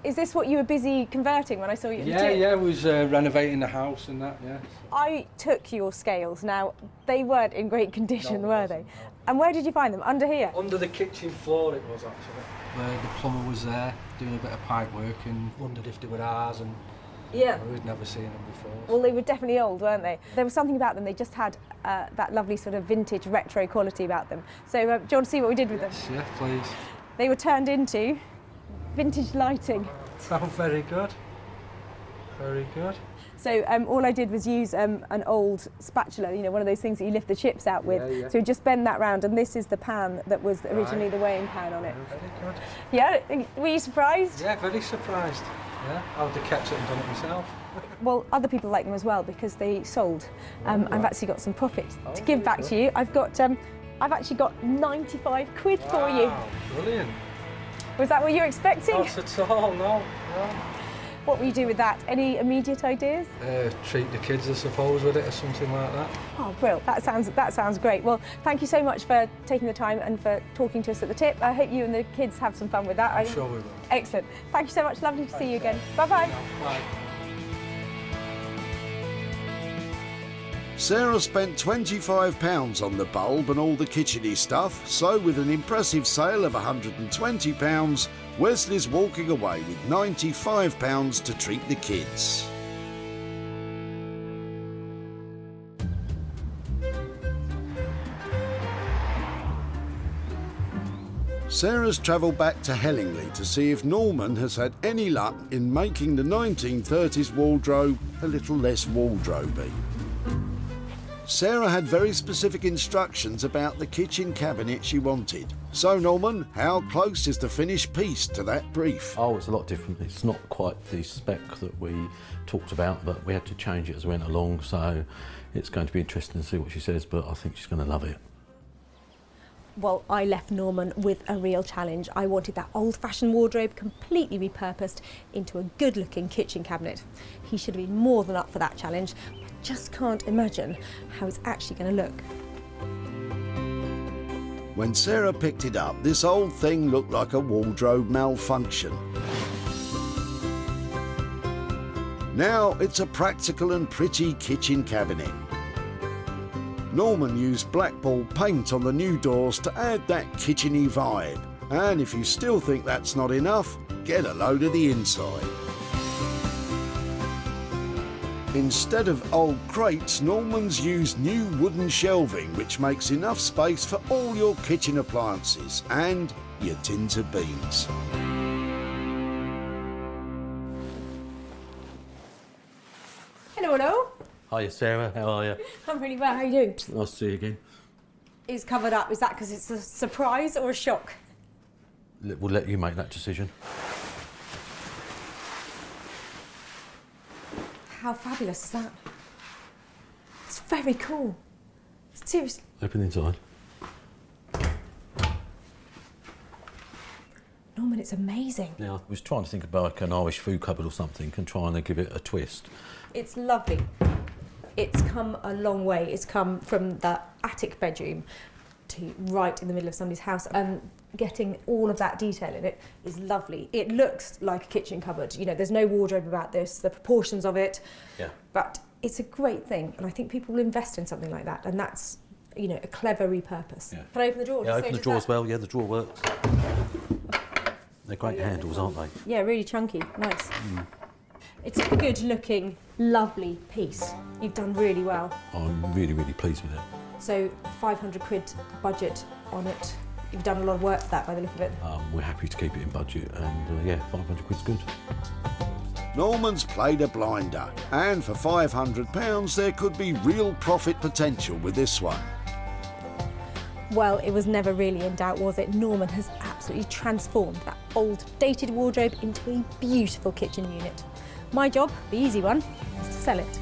Is this what you were busy converting when I saw you at the gym? Yeah, I was renovating the house and that, yeah. I took your scales. Now, they weren't in great condition, were they? And where did you find them? Under here? Under the kitchen floor it was, actually. Where the plumber was there doing a bit of pipe work and wondered if they were ours, and yeah, we'd never seen them before. Well, they were definitely old, weren't they? There was something about them, they just had that lovely sort of vintage retro quality about them. So, do you want to see what we did with them? Yeah, please. They were turned into vintage lighting. Oh, very good. Very good. So all I did was use an old spatula, you know, one of those things that you lift the chips out with. Yeah, yeah. So just bend that round, and this is the pan that was originally the weighing pan on it. Very good. Yeah, were you surprised? Yeah, very surprised. Yeah, I would have kept it and done it myself. Well, other people like them as well because they sold. I've actually got some profit to give back to you. I've actually got 95 quid for you. Brilliant. Was that what you were expecting? Not at all, no. What will you do with that? Any immediate ideas? Treat the kids, I suppose, with it or something like that. Oh, brilliant. That sounds great. Well, thank you so much for taking the time and for talking to us at the tip. I hope you and the kids have some fun with that. I'm sure we will. Excellent. Thank you so much. Lovely to see you again. Bye-bye. Bye. Sarah spent £25 on the bulb and all the kitcheny stuff, so with an impressive sale of £120, Wesley's walking away with £95 to treat the kids. Sarah's travelled back to Hellingley to see if Norman has had any luck in making the 1930s wardrobe a little less wardroby. Sarah had very specific instructions about the kitchen cabinet she wanted. So, Norman, how close is the finished piece to that brief? Oh, it's a lot different. It's not quite the spec that we talked about, but we had to change it as we went along, so it's going to be interesting to see what she says, but I think she's going to love it. Well, I left Norman with a real challenge. I wanted that old-fashioned wardrobe completely repurposed into a good-looking kitchen cabinet. He should have been more than up for that challenge. I just can't imagine how it's actually going to look. When Sarah picked it up, this old thing looked like a wardrobe malfunction. Now it's a practical and pretty kitchen cabinet. Norman used blackball paint on the new doors to add that kitcheny vibe. And if you still think that's not enough, get a load of the inside. Instead of old crates, Norman's used new wooden shelving, which makes enough space for all your kitchen appliances and your tins of beans. Hello. Hiya Sarah, how are you? I'm really well. How are you doing? Nice to see you again. It's covered up. Is that because it's a surprise or a shock? We'll let you make that decision. How fabulous is that? It's very cool. Seriously. Open inside. Norman, it's amazing. Yeah, I was trying to think about like an Irish food cupboard or something and trying to give it a twist. It's lovely. It's come a long way. It's come from that attic bedroom to right in the middle of somebody's house, and getting all of that detail in it is lovely. It looks like a kitchen cupboard. You know, there's no wardrobe about this, the proportions of it. Yeah. But it's a great thing, and I think people will invest in something like that, and that's, you know, a clever repurpose. Yeah. Can I open the drawer? Yeah, open the drawer as well. Yeah, the drawer works. They're great handles, aren't they? Yeah, really chunky. Nice. It's a good looking, lovely piece. You've done really well. I'm really, really pleased with it. So 500 quid budget on it. You've done a lot of work for that by the look of it. We're happy to keep it in budget, and yeah, 500 quid's good. Norman's played a blinder, and for £500 there could be real profit potential with this one. Well, it was never really in doubt, was it? Norman has absolutely transformed that old, dated wardrobe into a beautiful kitchen unit. My job, the easy one, is to sell it.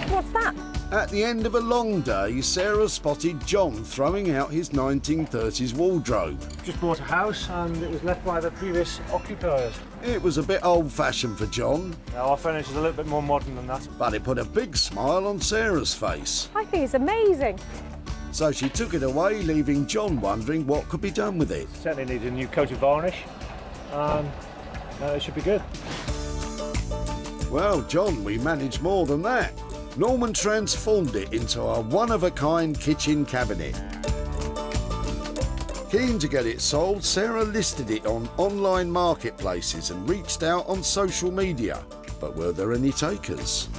What's that? At the end of a long day, Sarah spotted John throwing out his 1930s wardrobe. Just bought a house and it was left by the previous occupiers. It was a bit old-fashioned for John. Now our furniture is a little bit more modern than that. But it put a big smile on Sarah's face. I think it's amazing. So she took it away, leaving John wondering what could be done with it. Certainly needs a new coat of varnish. It should be good. Well, John, we managed more than that. Norman transformed it into a one-of-a-kind kitchen cabinet. Keen to get it sold, Sarah listed it on online marketplaces and reached out on social media. But were there any takers?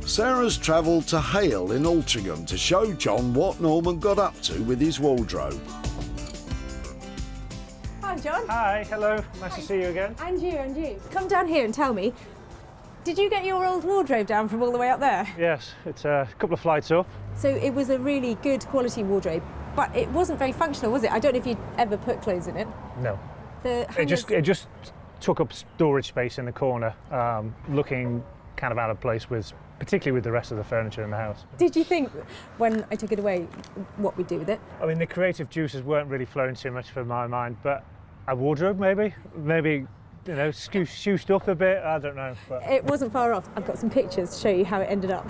Sarah's travelled to Hale in Altrincham to show John what Norman got up to with his wardrobe. Hi, John. Hi, hello. Nice to see you again. And you, and you. Come down here and tell me, did you get your old wardrobe down from all the way up there? Yes, it's a couple of flights up. So it was a really good quality wardrobe, but it wasn't very functional, was it? I don't know if you'd ever put clothes in it. No. The It just took up storage space in the corner, looking kind of out of place particularly with the rest of the furniture in the house. Did you think, when I took it away, what we'd do with it? I mean, the creative juices weren't really flowing too much for my mind, but a wardrobe maybe, you know, shooshed up a bit, I don't know. But... It wasn't far off. I've got some pictures to show you how it ended up.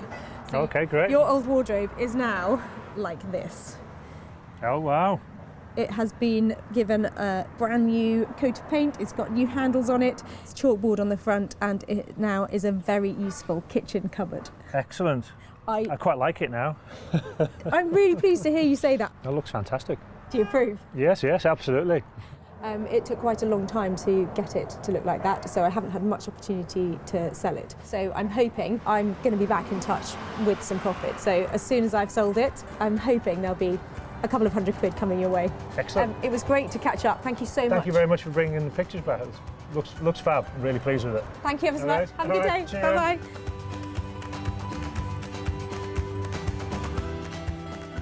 So okay, great. Your old wardrobe is now like this. Oh, wow. It has been given a brand new coat of paint. It's got new handles on it. It's chalkboard on the front, and it now is a very useful kitchen cupboard. Excellent. I quite like it now. I'm really pleased to hear you say that. It looks fantastic. Do you approve? Yes, absolutely. It took quite a long time to get it to look like that, so I haven't had much opportunity to sell it. So I'm hoping I'm going to be back in touch with some profit. So as soon as I've sold it, I'm hoping there'll be a couple of £100 coming your way. Excellent. It was great to catch up. Thank you so much. Thank you very much for bringing the pictures back. It looks fab. I'm really pleased with it. Thank you ever so much. Have a good day. Cheers. Bye-bye.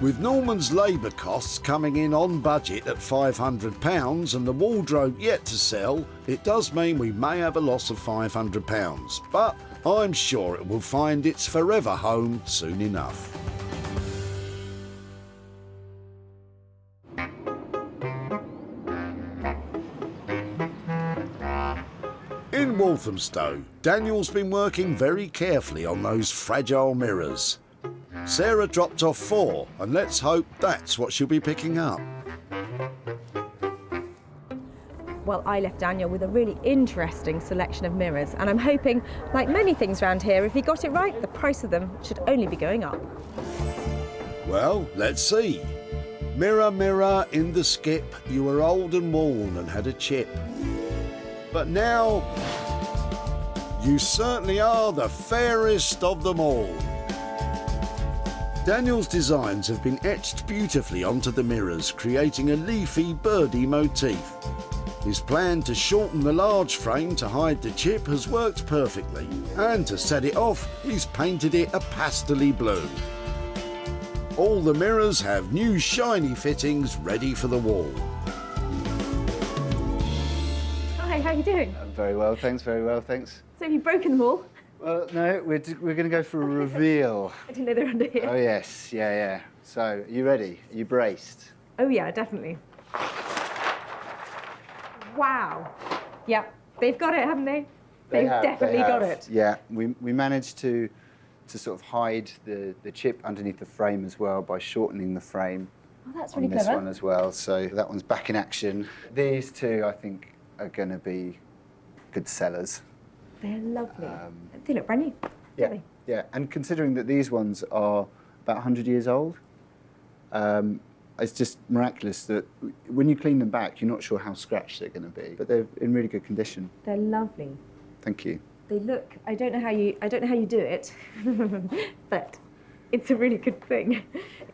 With Norman's labour costs coming in on budget at £500 and the wardrobe yet to sell, it does mean we may have a loss of £500, but I'm sure it will find its forever home soon enough. In Walthamstow, Daniel's been working very carefully on those fragile mirrors. Sarah dropped off 4, and let's hope that's what she'll be picking up. Well, I left Daniel with a really interesting selection of mirrors, and I'm hoping, like many things around here, if he got it right, the price of them should only be going up. Well, let's see. Mirror, mirror in the skip, you were old and worn and had a chip. But now, you certainly are the fairest of them all. Daniel's designs have been etched beautifully onto the mirrors, creating a leafy, birdy motif. His plan to shorten the large frame to hide the chip has worked perfectly, and to set it off, he's painted it a pastel-y blue. All the mirrors have new shiny fittings ready for the wall. Hi, how are you doing? Very well, thanks, very well, thanks. So have you broken them all? Well, no, we're going to go for a reveal. I didn't know they were under here. Oh, yes, yeah. So, are you ready? Are you braced? Oh yeah, definitely. Wow. Yeah, they've got it, haven't they? They've definitely got it. Yeah, we managed to sort of hide the chip underneath the frame as well by shortening the frame. Oh, that's really on this clever. one as well. So that one's back in action. These two, I think, are going to be good sellers. They're lovely. They look brand new. Yeah, yeah. And considering that these ones are about 100 years old, it's just miraculous that when you clean them back, you're not sure how scratched they're going to be, but they're in really good condition. They're lovely. Thank you. They look. I don't know how you do it, but it's a really good thing.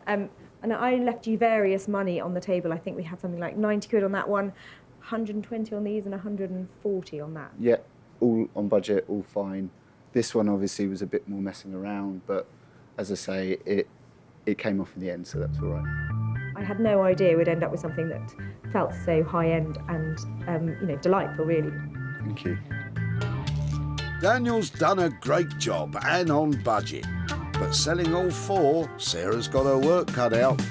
And I left you various money on the table. I think we had something like 90 quid on that one, 120 on these, and 140 on that. Yeah, all on budget, all fine. This one obviously was a bit more messing around, but as I say, it came off in the end, so that's all right. I had no idea we'd end up with something that felt so high-end and, delightful, really. Thank you. Daniel's done a great job and on budget. But selling all 4, Sarah's got her work cut out.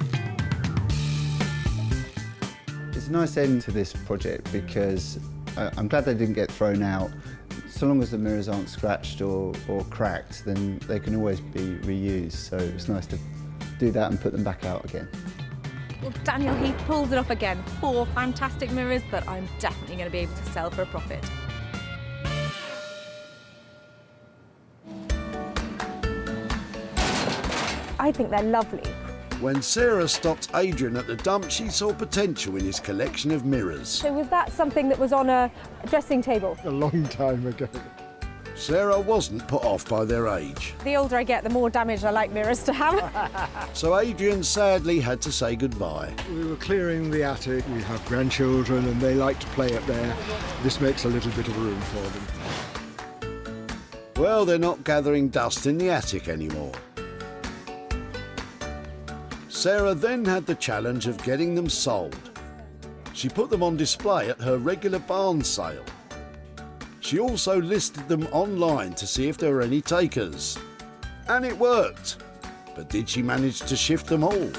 It's a nice end to this project because I'm glad they didn't get thrown out. So long as the mirrors aren't scratched or cracked, then they can always be reused. So it's nice to do that and put them back out again. Well, Daniel, he pulls it off again. 4 fantastic mirrors that I'm definitely going to be able to sell for a profit. I think they're lovely. When Sarah stopped Adrian at the dump, she saw potential in his collection of mirrors. So was that something that was on a dressing table? A long time ago. Sarah wasn't put off by their age. The older I get, the more damage I like mirrors to have. So Adrian sadly had to say goodbye. We were clearing the attic. We have grandchildren and they like to play up there. This makes a little bit of room for them. Well, they're not gathering dust in the attic anymore. Sarah then had the challenge of getting them sold. She put them on display at her regular barn sale. She also listed them online to see if there were any takers. And it worked. But did she manage to shift them all?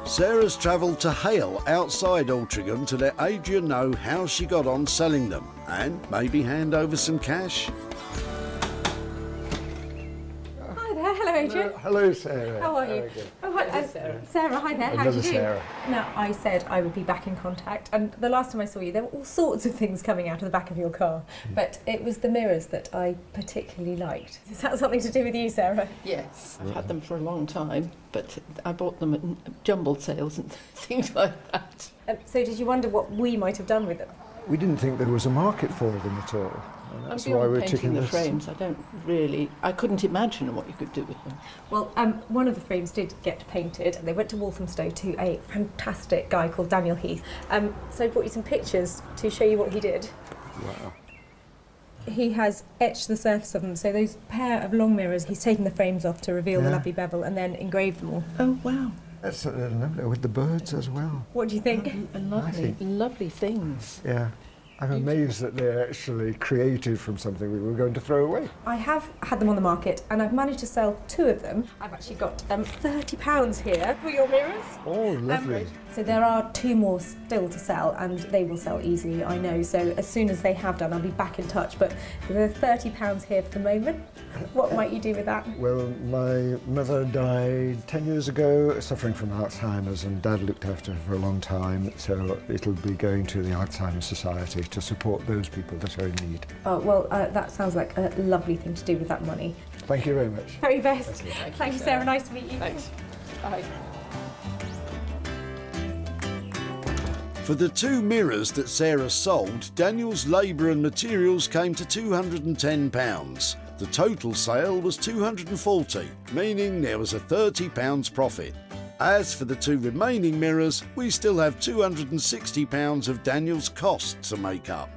Sarah's travelled to Hale outside Altrincham to let Adrian know how she got on selling them and maybe hand over some cash. Hello, Adrian. Hello, Sarah. How are you? Oh, hi, Sarah, hi there. How are you doing? Sarah. Now, I said I would be back in contact, and the last time I saw you, there were all sorts of things coming out of the back of your car, but it was the mirrors that I particularly liked. Is that something to do with you, Sarah? Yes, I've had them for a long time, but I bought them at jumble sales and things like that. So did you wonder what we might have done with them? We didn't think there was a market for them at all. And that's I'm why beyond we're painting ticking the this. frames. I couldn't imagine what you could do with them. Well, one of the frames did get painted, and they went to Walthamstow to a fantastic guy called Daniel Heath. So I brought you some pictures to show you what he did. Wow. He has etched the surface of them, so those pair of long mirrors, he's taken the frames off to reveal the lovely bevel and then engraved them all. Oh, wow. That's lovely, with the birds as well. What do you think? Lovely things. Yeah. I'm amazed that they're actually created from something we were going to throw away. I have had them on the market and I've managed to sell 2 of them. I've actually got £30 here for your mirrors. Oh, lovely. So there are 2 more still to sell and they will sell easily, I know. So as soon as they have done, I'll be back in touch. But there's £30 here for the moment. What might you do with that? Well, my mother died 10 years ago, suffering from Alzheimer's, and Dad looked after her for a long time, so it'll be going to the Alzheimer Society to support those people that are in need. Oh, well, that sounds like a lovely thing to do with that money. Thank you very much. Very best. Thank you, Sarah. Nice to meet you. Thanks. Bye. For the 2 mirrors that Sarah sold, Daniel's labour and materials came to £210. The total sale was £240, meaning there was a £30 profit. As for the 2 remaining mirrors, we still have £260 of Daniel's cost to make up.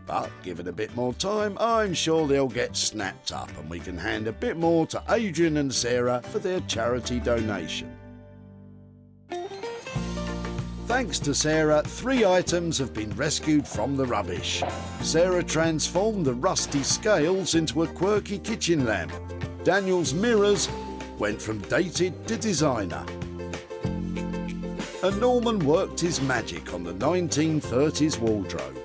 But given a bit more time, I'm sure they'll get snapped up and we can hand a bit more to Adrian and Sarah for their charity donation. Thanks to Sarah, 3 items have been rescued from the rubbish. Sarah transformed the rusty scales into a quirky kitchen lamp. Daniel's mirrors went from dated to designer. And Norman worked his magic on the 1930s wardrobe.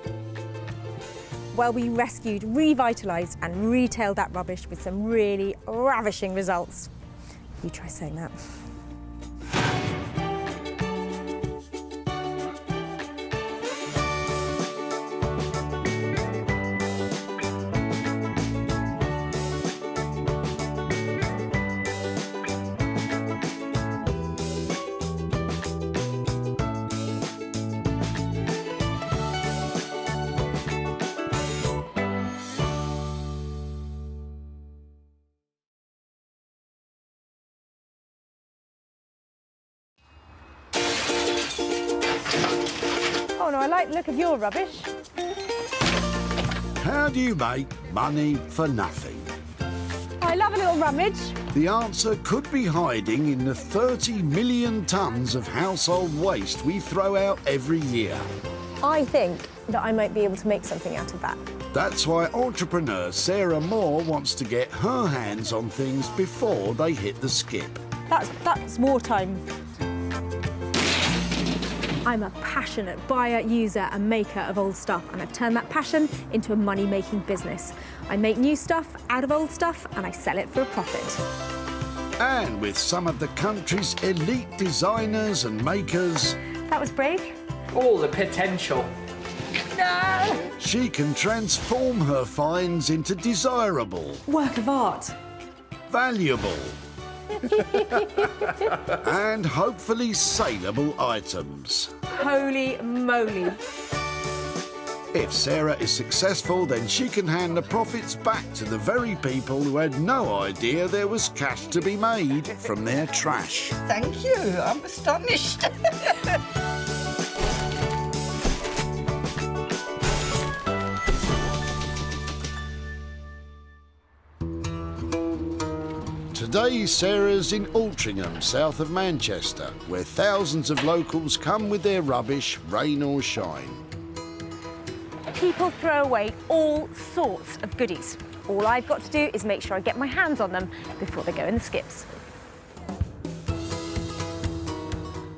Well, we rescued, revitalised and retailed that rubbish with some really ravishing results. You try saying that. Oh no, I like the look of your rubbish. How do you make money for nothing? I love a little rummage. The answer could be hiding in the 30 million tonnes of household waste we throw out every year. I think that I might be able to make something out of that. That's why entrepreneur Sarah Moore wants to get her hands on things before they hit the skip. That's wartime. I'm a passionate buyer, user and maker of old stuff, and I've turned that passion into a money-making business. I make new stuff out of old stuff and I sell it for a profit. And with some of the country's elite designers and makers... That was brave. All the potential. No! She can transform her finds into desirable... Work of art. Valuable... and hopefully saleable items. Holy moly. If Sarah is successful, then she can hand the profits back to the very people who had no idea there was cash to be made from their trash. Thank you, I'm astonished. Today, Sarah's in Altrincham, south of Manchester, where thousands of locals come with their rubbish, rain or shine. People throw away all sorts of goodies. All I've got to do is make sure I get my hands on them before they go in the skips.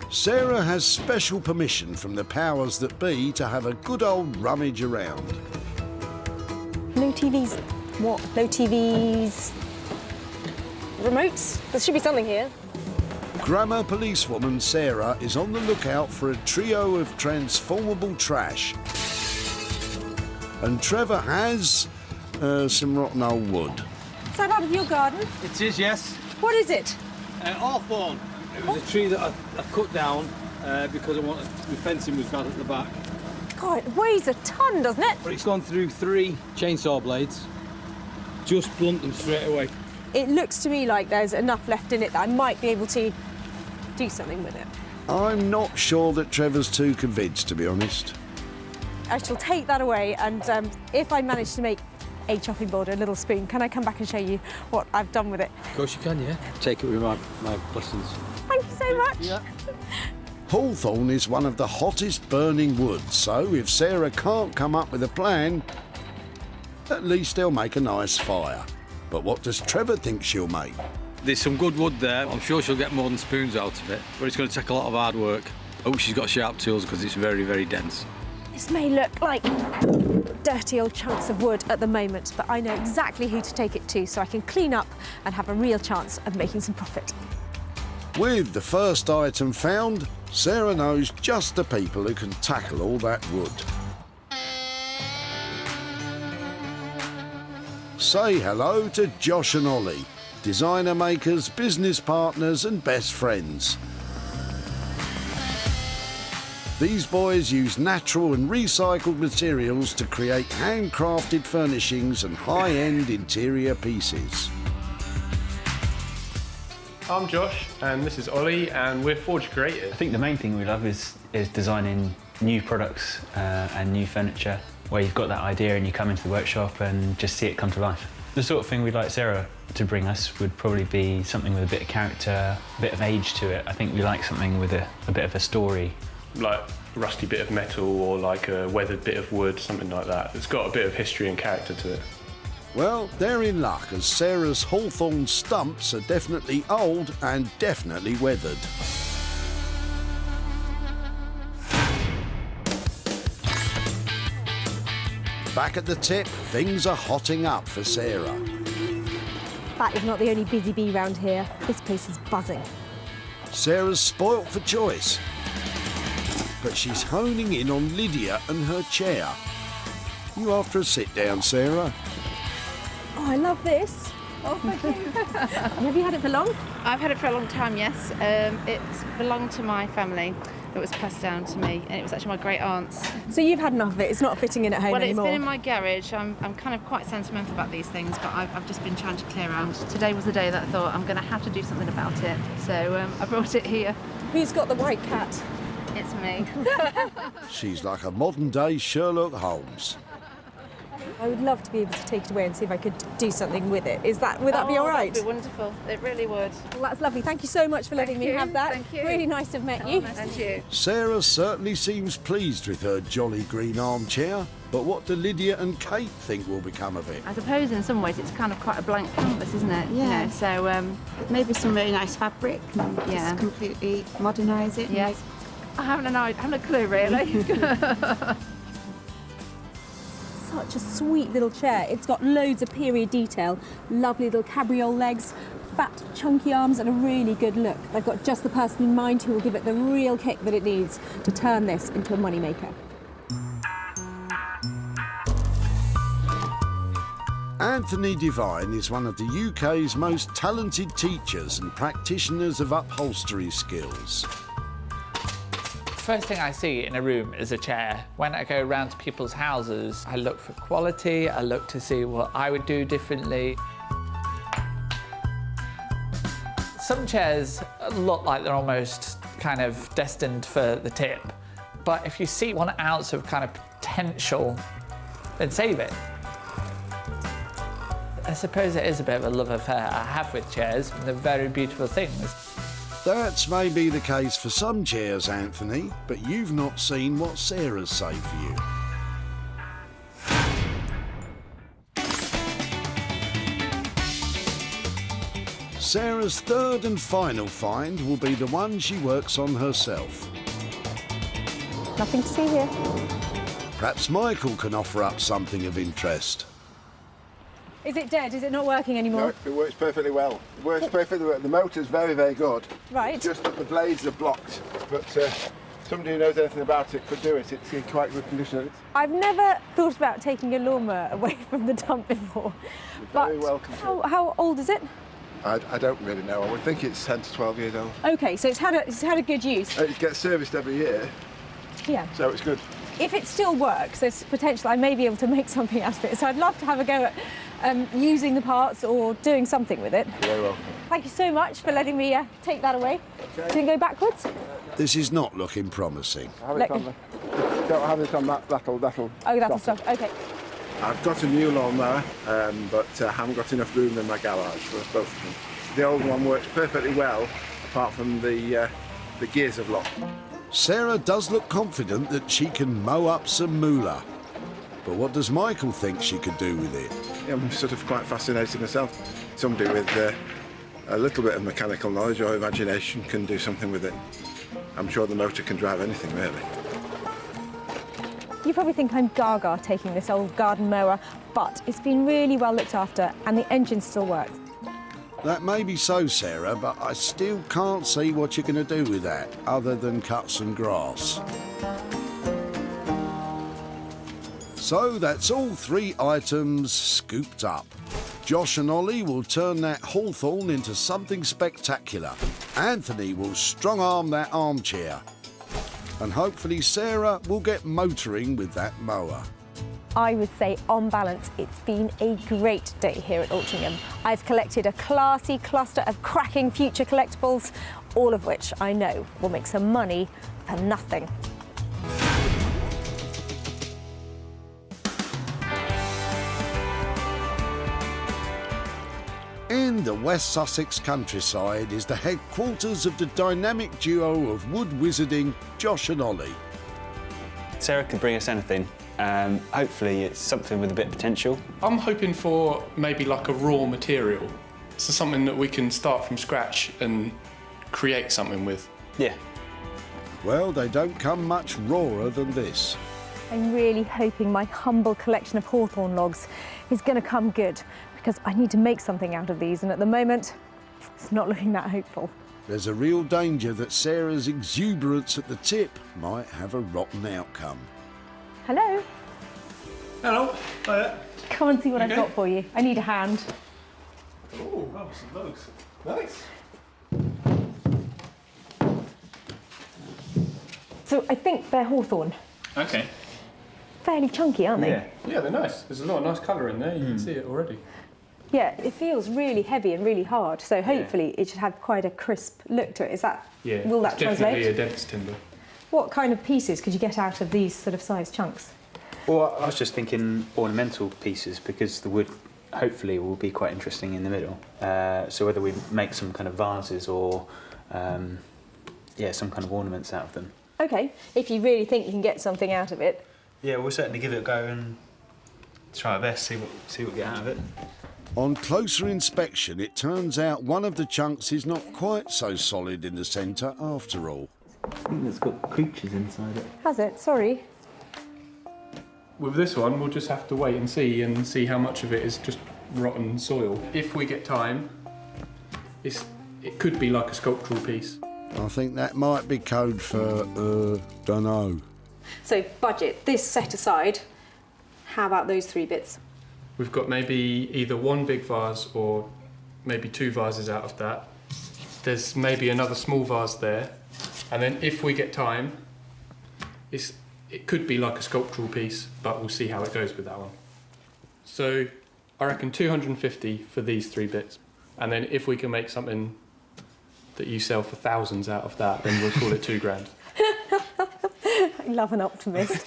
Sarah has special permission from the powers that be to have a good old rummage around. No TVs. What? No TVs. Remotes? There should be something here. Grammar policewoman Sarah is on the lookout for a trio of transformable trash. And Trevor has some rotten old wood. Is that out of your garden? It is, yes. What is it? Hawthorn. It was a tree that I cut down because I wanted the fencing was bad at the back. God, it weighs a ton, doesn't it? But it's gone through 3 chainsaw blades. Just blunt them straight away. It looks to me like there's enough left in it that I might be able to do something with it. I'm not sure that Trevor's too convinced, to be honest. I shall take that away, and if I manage to make a chopping board or a little spoon, can I come back and show you what I've done with it? Of course you can, yeah. Take it with my blessings. Thank you so much. Yeah. Hawthorn is one of the hottest burning woods, so if Sarah can't come up with a plan, at least they'll make a nice fire. But what does Trevor think she'll make? There's some good wood there. I'm sure she'll get more than spoons out of it, but it's going to take a lot of hard work. I hope she's got sharp tools because it's very, very dense. This may look like dirty old chunks of wood at the moment, but I know exactly who to take it to so I can clean up and have a real chance of making some profit. With the first item found, Sarah knows just the people who can tackle all that wood. Say hello to Josh and Ollie, designer makers, business partners and best friends. These boys use natural and recycled materials to create handcrafted furnishings and high-end interior pieces. I'm Josh and this is Ollie and we're Forge Creators. I think the main thing we love is designing new products and new furniture where you've got that idea and you come into the workshop and just see it come to life. The sort of thing we'd like Sarah to bring us would probably be something with a bit of character, a bit of age to it. I think we like something with a bit of a story. Like a rusty bit of metal or like a weathered bit of wood, something like that. It's got a bit of history and character to it. Well, they're in luck as Sarah's hawthorn stumps are definitely old and definitely weathered. Back at the tip, things are hotting up for Sarah. That is not the only busy bee round here. This place is buzzing. Sarah's spoilt for choice, but she's honing in on Lydia and her chair. You after a sit down, Sarah? Oh, I love this. Oh, thank you. Have you had it for long? I've had it for a long time, yes. It belonged to my family. It was passed down to me, and it was actually my great aunt's. So you've had enough of it? It's not fitting in at home anymore? Well, it's been in my garage. I'm kind of quite sentimental about these things, but I've just been trying to clear out. Today was the day that I thought I'm going to have to do something about it, so I brought it here. Who's got the white cat? It's me. She's like a modern-day Sherlock Holmes. I would love to be able to take it away and see if I could do something with it. Would that be all right? That'd be wonderful. It really would. Well, that's lovely. Thank you so much for letting me have that. Thank you. Really nice to have met you. Nice to meet you. Sarah certainly seems pleased with her jolly green armchair, but what do Lydia and Kate think will become of it? I suppose in some ways it's kind of quite a blank canvas, isn't it? Yeah. You know, so maybe some really nice fabric and just completely modernise it. Yes. I haven't a clue really. Such a sweet little chair. It's got loads of period detail, lovely little cabriole legs, fat, chunky arms, and a really good look. They've got just the person in mind who will give it the real kick that it needs to turn this into a moneymaker. Anthony Devine is one of the UK's most talented teachers and practitioners of upholstery skills. First thing I see in a room is a chair. When I go around to people's houses, I look for quality, I look to see what I would do differently. Some chairs look like they're almost kind of destined for the tip, but if you see 1 ounce of kind of potential, then save it. I suppose it is a bit of a love affair I have with chairs, and they're very beautiful things. That's maybe the case for some chairs, Anthony, but you've not seen what Sarah's saved for you. Sarah's third and final find will be the one she works on herself. Nothing to see here. Perhaps Michael can offer up something of interest. Is it dead? Is it not working anymore? No, it works perfectly well. It works perfectly well. The motor's very, very good. Right. It's just that the blades are blocked. But somebody who knows anything about it could do it. It's in quite good condition. I've never thought about taking a lawnmower away from the dump before. You're very welcome to it. How old is it? I don't really know. I would think it's 10 to 12 years old. Okay, so it's had a good use. It gets serviced every year. Yeah. So it's good. If it still works, there's potential I may be able to make something out of it. So I'd love to have a go at using the parts or doing something with it. You're very welcome. Thank you so much for letting me take that away. Okay. Can you go backwards? This is not looking promising. Don't have it on that. That'll Oh, that'll stop. Okay. I've got a new lawnmower, but I haven't got enough room in my garage for both of them. The old one works perfectly well, apart from the gears have locked. Sarah does look confident that she can mow up some moolah. But what does Michael think she could do with it? I'm sort of quite fascinated myself. Somebody with a little bit of mechanical knowledge or imagination can do something with it. I'm sure the motor can drive anything, really. You probably think I'm gaga taking this old garden mower, but it's been really well looked after and the engine still works. That may be so, Sarah, but I still can't see what you're going to do with that, other than cut some grass. So that's all 3 items scooped up. Josh and Ollie will turn that hawthorn into something spectacular. Anthony will strong-arm that armchair. And hopefully Sarah will get motoring with that mower. I would say, on balance, it's been a great day here at Altrincham. I've collected a classy cluster of cracking future collectibles, all of which I know will make some money for nothing. In the West Sussex countryside is the headquarters of the dynamic duo of wood wizarding Josh and Ollie. Sarah could bring us anything. Hopefully it's something with a bit of potential. I'm hoping for maybe like a raw material. So something that we can start from scratch and create something with. Yeah. Well, they don't come much rawer than this. I'm really hoping my humble collection of hawthorn logs is going to come good, because I need to make something out of these, and at the moment, it's not looking that hopeful. There's a real danger that Sarah's exuberance at the tip might have a rotten outcome. Hello? Hello. Hiya. Come and see what I've Okay. got for you. I need a hand. Oh, some logs. Nice. So I think they're hawthorn. Okay. Fairly chunky, aren't they? Yeah, they're nice. There's a lot of nice colour in there. You can see it already. Yeah, it feels really heavy and really hard, so hopefully it should have quite a crisp look to it. Is that, Yeah. will that it's definitely translate? a dense timber. What kind of pieces could you get out of these sort of size chunks? Well, I was just thinking ornamental pieces because the wood hopefully will be quite interesting in the middle. So whether we make some kind of vases or some kind of ornaments out of them. Okay, if you really think you can get something out of it. Yeah, we'll certainly give it a go and try our best, see what we get out of it. On closer inspection, it turns out one of the chunks is not quite so solid in the centre after all. I think it's got creatures inside it. Has it? Sorry. With this one, we'll just have to wait and see how much of it is just rotten soil. If we get time, it could be like a sculptural piece. I think that might be code for, dunno. So budget, this set aside, how about those 3 bits? We've got maybe either one big vase or maybe 2 vases out of that. There's maybe another small vase there. And then if we get time, it could be like a sculptural piece, but we'll see how it goes with that one. So I reckon 250 for these 3 bits. And then if we can make something that you sell for thousands out of that, then we'll call it £2,000. I love an optimist.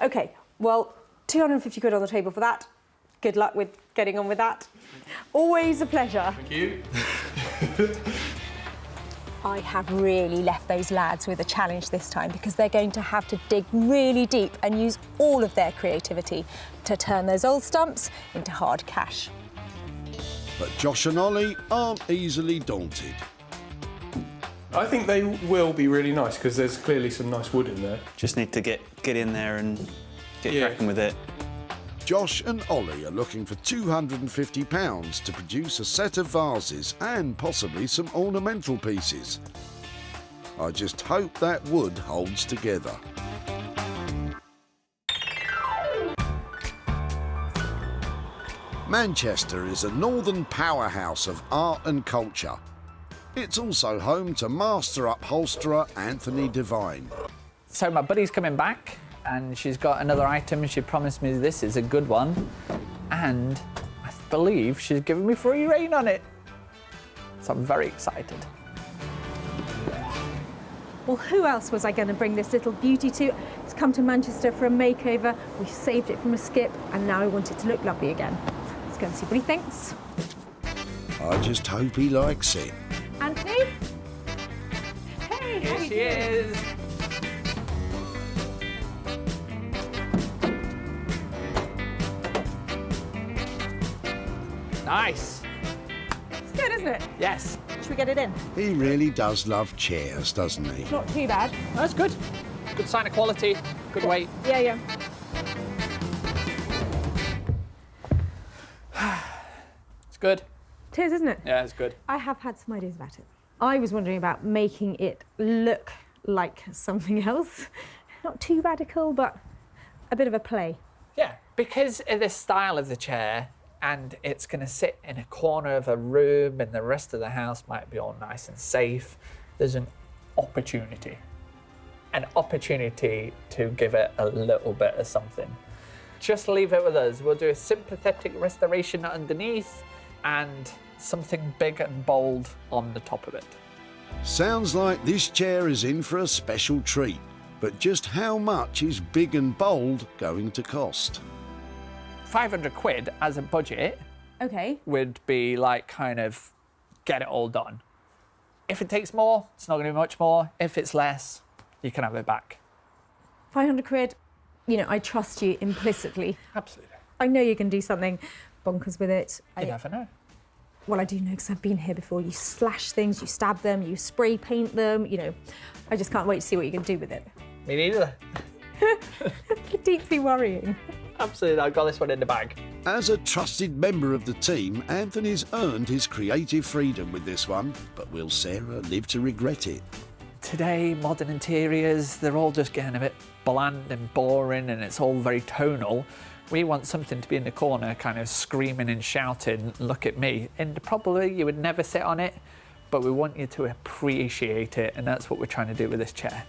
Okay, well, 250 quid on the table for that. Good luck with getting on with that. Always a pleasure. Thank you. I have really left those lads with a challenge this time, because they're going to have to dig really deep and use all of their creativity to turn those old stumps into hard cash. But Josh and Ollie aren't easily daunted. I think they will be really nice because there's clearly some nice wood in there. Just need to get in there and get cracking with it. Josh and Ollie are looking for £250 to produce a set of vases and possibly some ornamental pieces. I just hope that wood holds together. Manchester is a northern powerhouse of art and culture. It's also home to master upholsterer Anthony Devine. So my buddy's coming back and she's got another item and she promised me this is a good one. And I believe she's giving me free rein on it. So I'm very excited. Well, who else was I going to bring this little beauty to? It's come to Manchester for a makeover. We saved it from a skip and now I want it to look lovely again. Let's go and see what he thinks. I just hope he likes it. Anthony? Hey, Here she is. Nice. It's good, isn't it? Yes. Should we get it in? He really does love chairs, doesn't he? Not too bad. That's good. Good sign of quality. Good weight. Yeah, yeah. It's good. It is, isn't it? Yeah, it's good. I have had some ideas about it. I was wondering about making it look like something else. Not too radical, but a bit of a play. Yeah, because of the style of the chair, and it's going to sit in a corner of a room and the rest of the house might be all nice and safe, there's an opportunity to give it a little bit of something. Just leave it with us. We'll do a sympathetic restoration underneath and something big and bold on the top of it. Sounds like this chair is in for a special treat. But just how much is big and bold going to cost? 500 quid as a budget Okay. would be like kind of get it all done. If it takes more, it's not going to be much more. If it's less, you can have it back. 500 quid, you know, I trust you implicitly. Absolutely. I know you can do something bonkers with it. You never know. Well, I do know because I've been here before. You slash things, you stab them, you spray paint them, you know. I just can't wait to see what you can do with it. Me neither. Deeply worrying. Absolutely, I've got this one in the bag. As a trusted member of the team, Anthony's earned his creative freedom with this one, but will Sarah live to regret it? Today, modern interiors, they're all just getting a bit bland and boring and it's all very tonal. We want something to be in the corner kind of screaming and shouting, look at me. And probably you would never sit on it, but we want you to appreciate it, and that's what we're trying to do with this chair.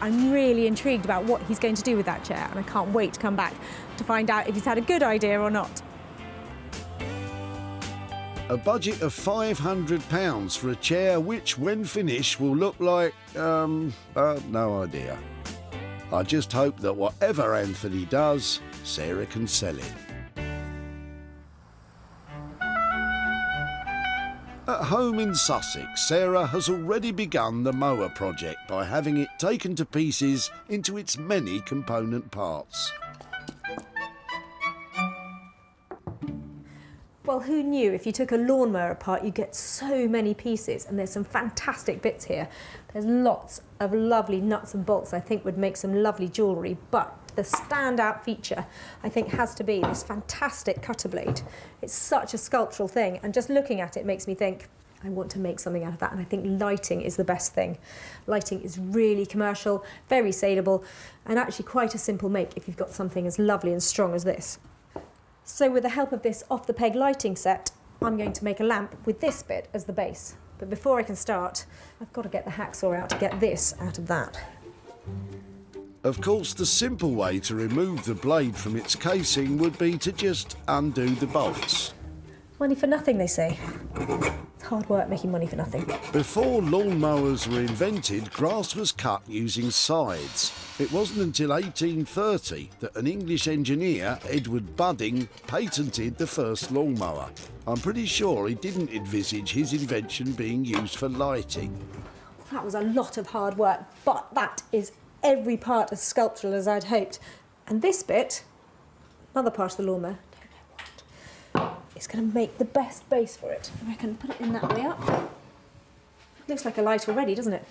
I'm really intrigued about what he's going to do with that chair, and I can't wait to come back to find out if he's had a good idea or not. A budget of £500 for a chair which, when finished, will look like, no idea. I just hope that whatever Anthony does, Sarah can sell it. At home in Sussex, Sarah has already begun the mower project by having it taken to pieces into its many component parts. Well, who knew if you took a lawnmower apart, you get so many pieces, and there's some fantastic bits here. There's lots of lovely nuts and bolts I think would make some lovely jewellery, but the standout feature, I think, has to be this fantastic cutter blade. It's such a sculptural thing, and just looking at it makes me think, I want to make something out of that, and I think lighting is the best thing. Lighting is really commercial, very saleable, and actually quite a simple make if you've got something as lovely and strong as this. So with the help of this off-the-peg lighting set, I'm going to make a lamp with this bit as the base. But before I can start, I've got to get the hacksaw out to get this out of that. Of course, the simple way to remove the blade from its casing would be to just undo the bolts. Money for nothing, they say. It's hard work making money for nothing. Before lawnmowers were invented, grass was cut using scythes. It wasn't until 1830 that an English engineer, Edward Budding, patented the first lawnmower. I'm pretty sure he didn't envisage his invention being used for lighting. That was a lot of hard work, but that is every part as sculptural as I'd hoped. And this bit, another part of the lawnmower, it's going to make the best base for it. I reckon put it in that way up. Looks like a light already, doesn't it?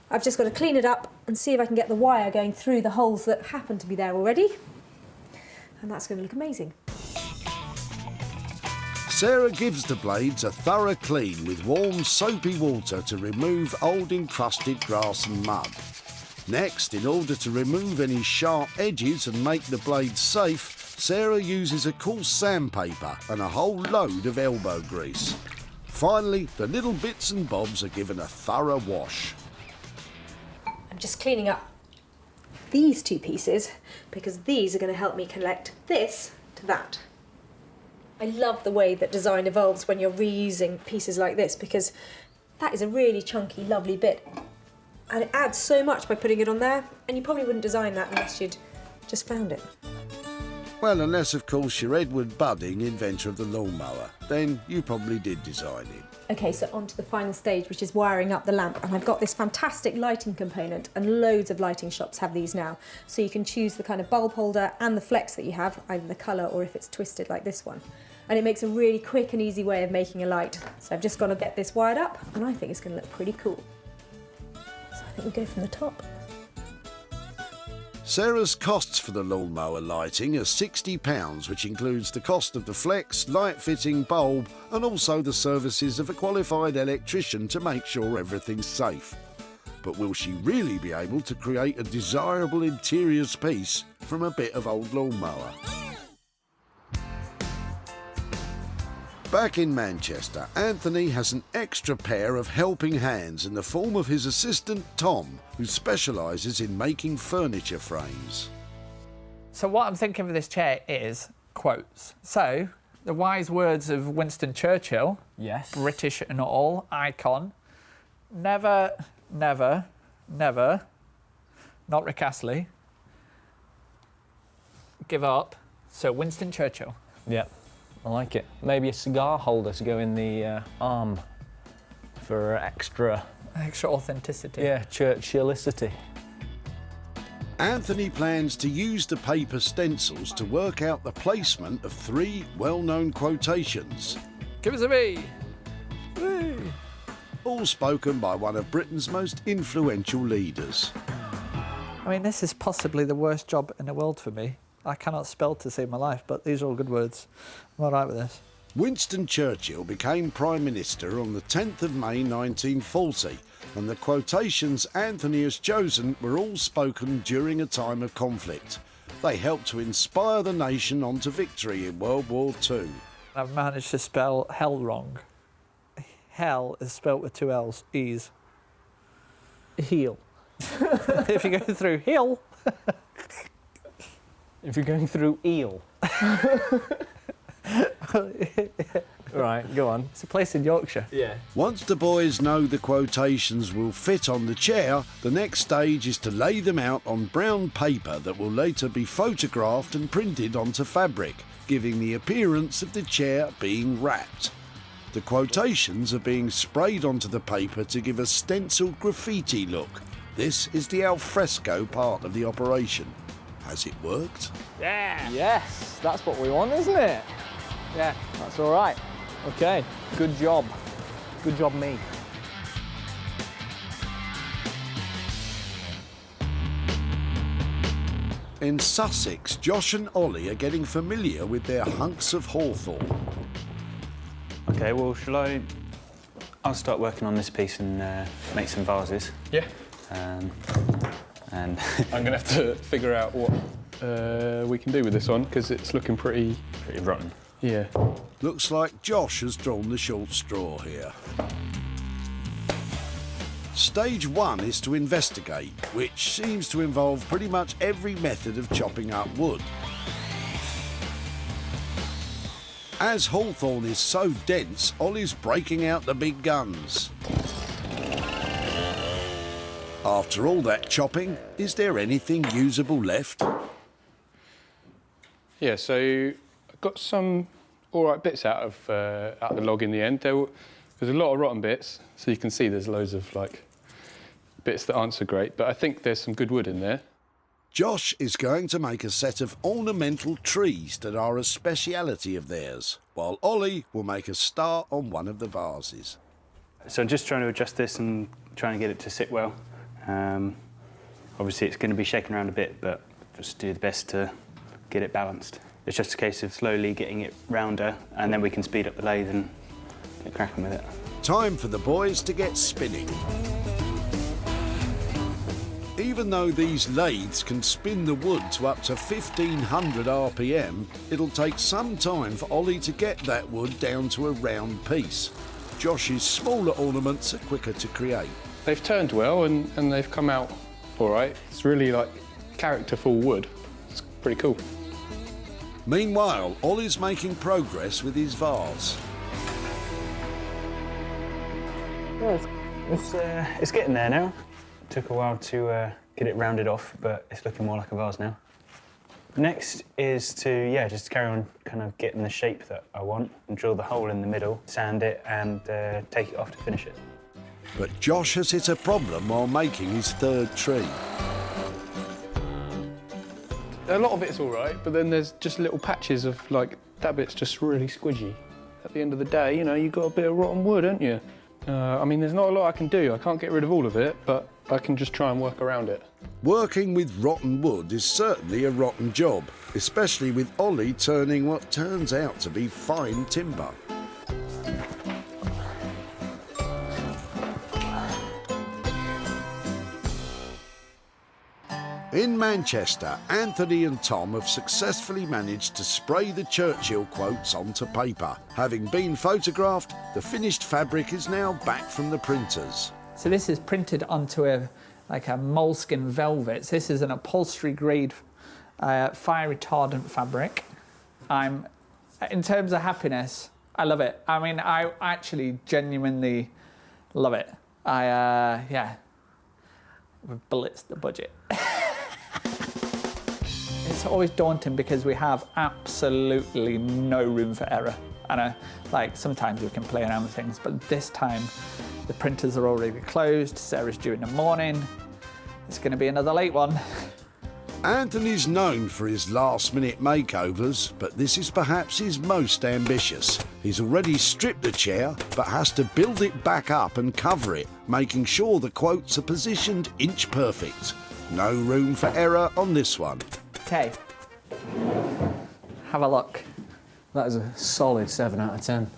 I've just got to clean it up and see if I can get the wire going through the holes that happen to be there already. And that's going to look amazing. Sarah gives the blades a thorough clean with warm, soapy water to remove old encrusted grass and mud. Next, in order to remove any sharp edges and make the blades safe, Sarah uses a coarse sandpaper and a whole load of elbow grease. Finally, the little bits and bobs are given a thorough wash. I'm just cleaning up these two pieces because these are going to help me connect this to that. I love the way that design evolves when you're reusing pieces like this, because that is a really chunky, lovely bit. And it adds so much by putting it on there, and you probably wouldn't design that unless you'd just found it. Well, unless, of course, you're Edward Budding, inventor of the lawnmower. Then you probably did design it. Okay, so on to the final stage, which is wiring up the lamp. And I've got this fantastic lighting component, and loads of lighting shops have these now. So you can choose the kind of bulb holder and the flex that you have, either the colour or if it's twisted like this one. And it makes a really quick and easy way of making a light. So I've just got to get this wired up, and I think it's going to look pretty cool. So I think we go from the top. Sarah's costs for the lawnmower lighting are £60, which includes the cost of the flex, light fitting, bulb and also the services of a qualified electrician to make sure everything's safe. But will she really be able to create a desirable interiors piece from a bit of old lawnmower? Back in Manchester, Anthony has an extra pair of helping hands in the form of his assistant Tom, who specialises in making furniture frames. So what I'm thinking for this chair is quotes. So, the wise words of Winston Churchill, yes, British and all, icon, never, never, never, not Rick Astley, give up. So Winston Churchill. Yep. I like it. Maybe a cigar holder to go in the arm for extra authenticity. Yeah, Churchillicity. Anthony plans to use the paper stencils to work out the placement of 3 well-known quotations. Give us a B. All spoken by one of Britain's most influential leaders. I mean, this is possibly the worst job in the world for me. I cannot spell to save my life, but these are all good words. I'm all right with this. Winston Churchill became Prime Minister on the 10th of May 1940, and the quotations Anthony has chosen were all spoken during a time of conflict. They helped to inspire the nation on to victory in World War II. I've managed to spell hell wrong. Hell is spelt with 2 L's, E's. Heel. If you go through hill. If you're going through eel. Right, go on. It's a place in Yorkshire. Yeah. Once the boys know the quotations will fit on the chair, the next stage is to lay them out on brown paper that will later be photographed and printed onto fabric, giving the appearance of the chair being wrapped. The quotations are being sprayed onto the paper to give a stenciled graffiti look. This is the alfresco part of the operation. Has it worked? Yeah. Yes, that's what we want, isn't it? Yeah, that's all right. Okay, good job. Good job, me. In Sussex, Josh and Ollie are getting familiar with their hunks of hawthorn. Okay, well, I'll start working on this piece and make some vases. Yeah. And I'm going to have to figure out what we can do with this one, because it's looking pretty rotten. Yeah. Looks like Josh has drawn the short straw here. Stage 1 is to investigate, which seems to involve pretty much every method of chopping up wood. As hawthorn is so dense, Ollie's breaking out the big guns. After all that chopping, is there anything usable left? Yeah, so I got some all right bits out of the log in the end. There's a lot of rotten bits, so you can see there's loads of bits that aren't so great, but I think there's some good wood in there. Josh is going to make a set of ornamental trees that are a speciality of theirs, while Ollie will make a star on one of the vases. So I'm just trying to adjust this and trying to get it to sit well. Obviously it's going to be shaken around a bit, but just do the best to get it balanced. It's just a case of slowly getting it rounder, and then we can speed up the lathe and get cracking with it. Time for the boys to get spinning. Even though these lathes can spin the wood to up to 1500 RPM, it'll take some time for Ollie to get that wood down to a round piece. Josh's smaller ornaments are quicker to create. They've turned well and they've come out all right. It's really characterful wood. It's pretty cool. Meanwhile, Ollie's making progress with his vase. Yeah, it's getting there now. Took a while to get it rounded off, but it's looking more like a vase now. Next is to, just carry on kind of getting the shape that I want and drill the hole in the middle, sand it and take it off to finish it. But Josh has hit a problem while making his third tree. A lot of it's all right, but then there's just little patches of that bit's just really squidgy. At the end of the day, you've got a bit of rotten wood, haven't you? I mean, there's not a lot I can do. I can't get rid of all of it, but I can just try and work around it. Working with rotten wood is certainly a rotten job, especially with Ollie turning what turns out to be fine timber. In Manchester, Anthony and Tom have successfully managed to spray the Churchill quotes onto paper. Having been photographed, the finished fabric is now back from the printers. So this is printed onto a moleskin velvet. So this is an upholstery grade fire retardant fabric. In terms of happiness, I love it. I mean, I actually genuinely love it. Yeah, we've blitzed the budget. It's always daunting because we have absolutely no room for error. And sometimes we can play around with things, but this time the printers are already closed. Sarah's due in the morning. It's going to be another late one. Anthony's known for his last-minute makeovers, but this is perhaps his most ambitious. He's already stripped the chair, but has to build it back up and cover it, making sure the quotes are positioned inch perfect. No room for error on this one. Okay, have a look. That is a solid 7 out of 10.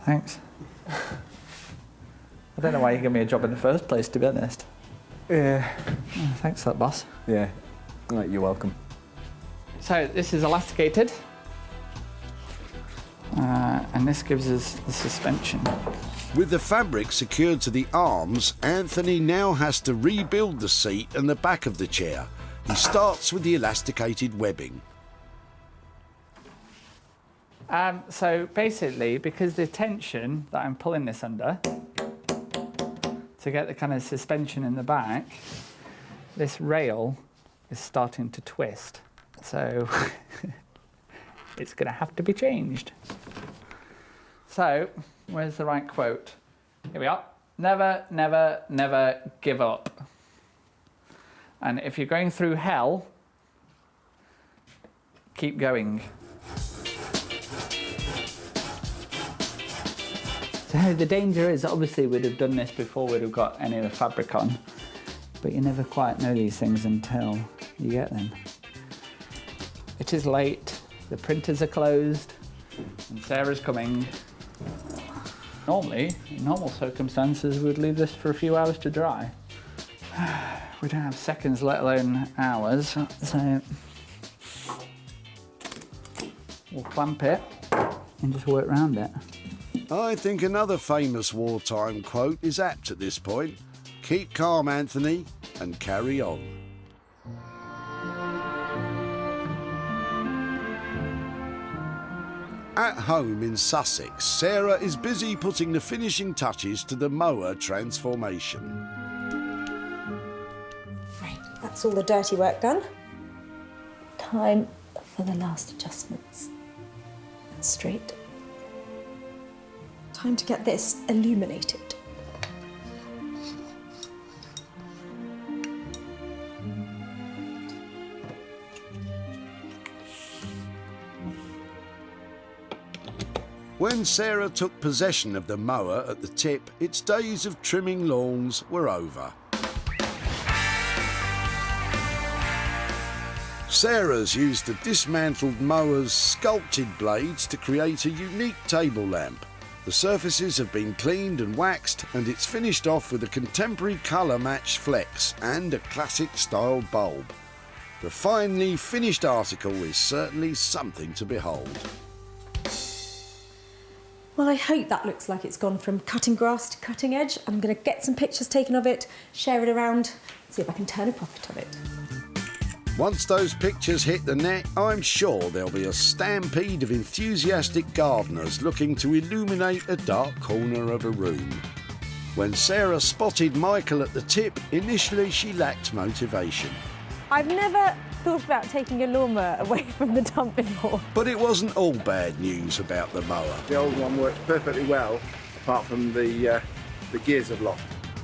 Thanks. I don't know why you gave me a job in the first place, to be honest. Yeah. Oh, thanks for that, boss. Yeah, you're welcome. So this is elasticated. And this gives us the suspension. With the fabric secured to the arms, Anthony now has to rebuild the seat and the back of the chair. He starts with the elasticated webbing. So basically, because the tension that I'm pulling this under, to get the kind of suspension in the back, this rail is starting to twist. So it's going to have to be changed. So where's the right quote? Here we are. Never, never, never give up. And if you're going through hell, keep going. So the danger is, obviously we'd have done this before we'd have got any of the fabric on, but you never quite know these things until you get them. It is late, the printers are closed, and Sarah's coming. Normally, in normal circumstances, we'd leave this for a few hours to dry. We don't have seconds, let alone hours, so we'll clamp it and just work around it. I think another famous wartime quote is apt at this point. Keep calm, Anthony, and carry on. At home in Sussex, Sarah is busy putting the finishing touches to the mower transformation. Right, that's all the dirty work done. Time for the last adjustments. And straight. Time to get this illuminated. When Sarah took possession of the mower at the tip, its days of trimming lawns were over. Sarah's used the dismantled mower's sculpted blades to create a unique table lamp. The surfaces have been cleaned and waxed, and it's finished off with a contemporary colour match flex and a classic style bulb. The finely finished article is certainly something to behold. Well, I hope that looks like it's gone from cutting grass to cutting edge. I'm going to get some pictures taken of it, share it around, see if I can turn a profit of it. Once those pictures hit the net, I'm sure there'll be a stampede of enthusiastic gardeners looking to illuminate a dark corner of a room. When Sarah spotted Michael at the tip, initially she lacked motivation. I've never thought about taking a lawnmower away from the dump before. But it wasn't all bad news about the mower. The old one worked perfectly well, apart from the gears have locked.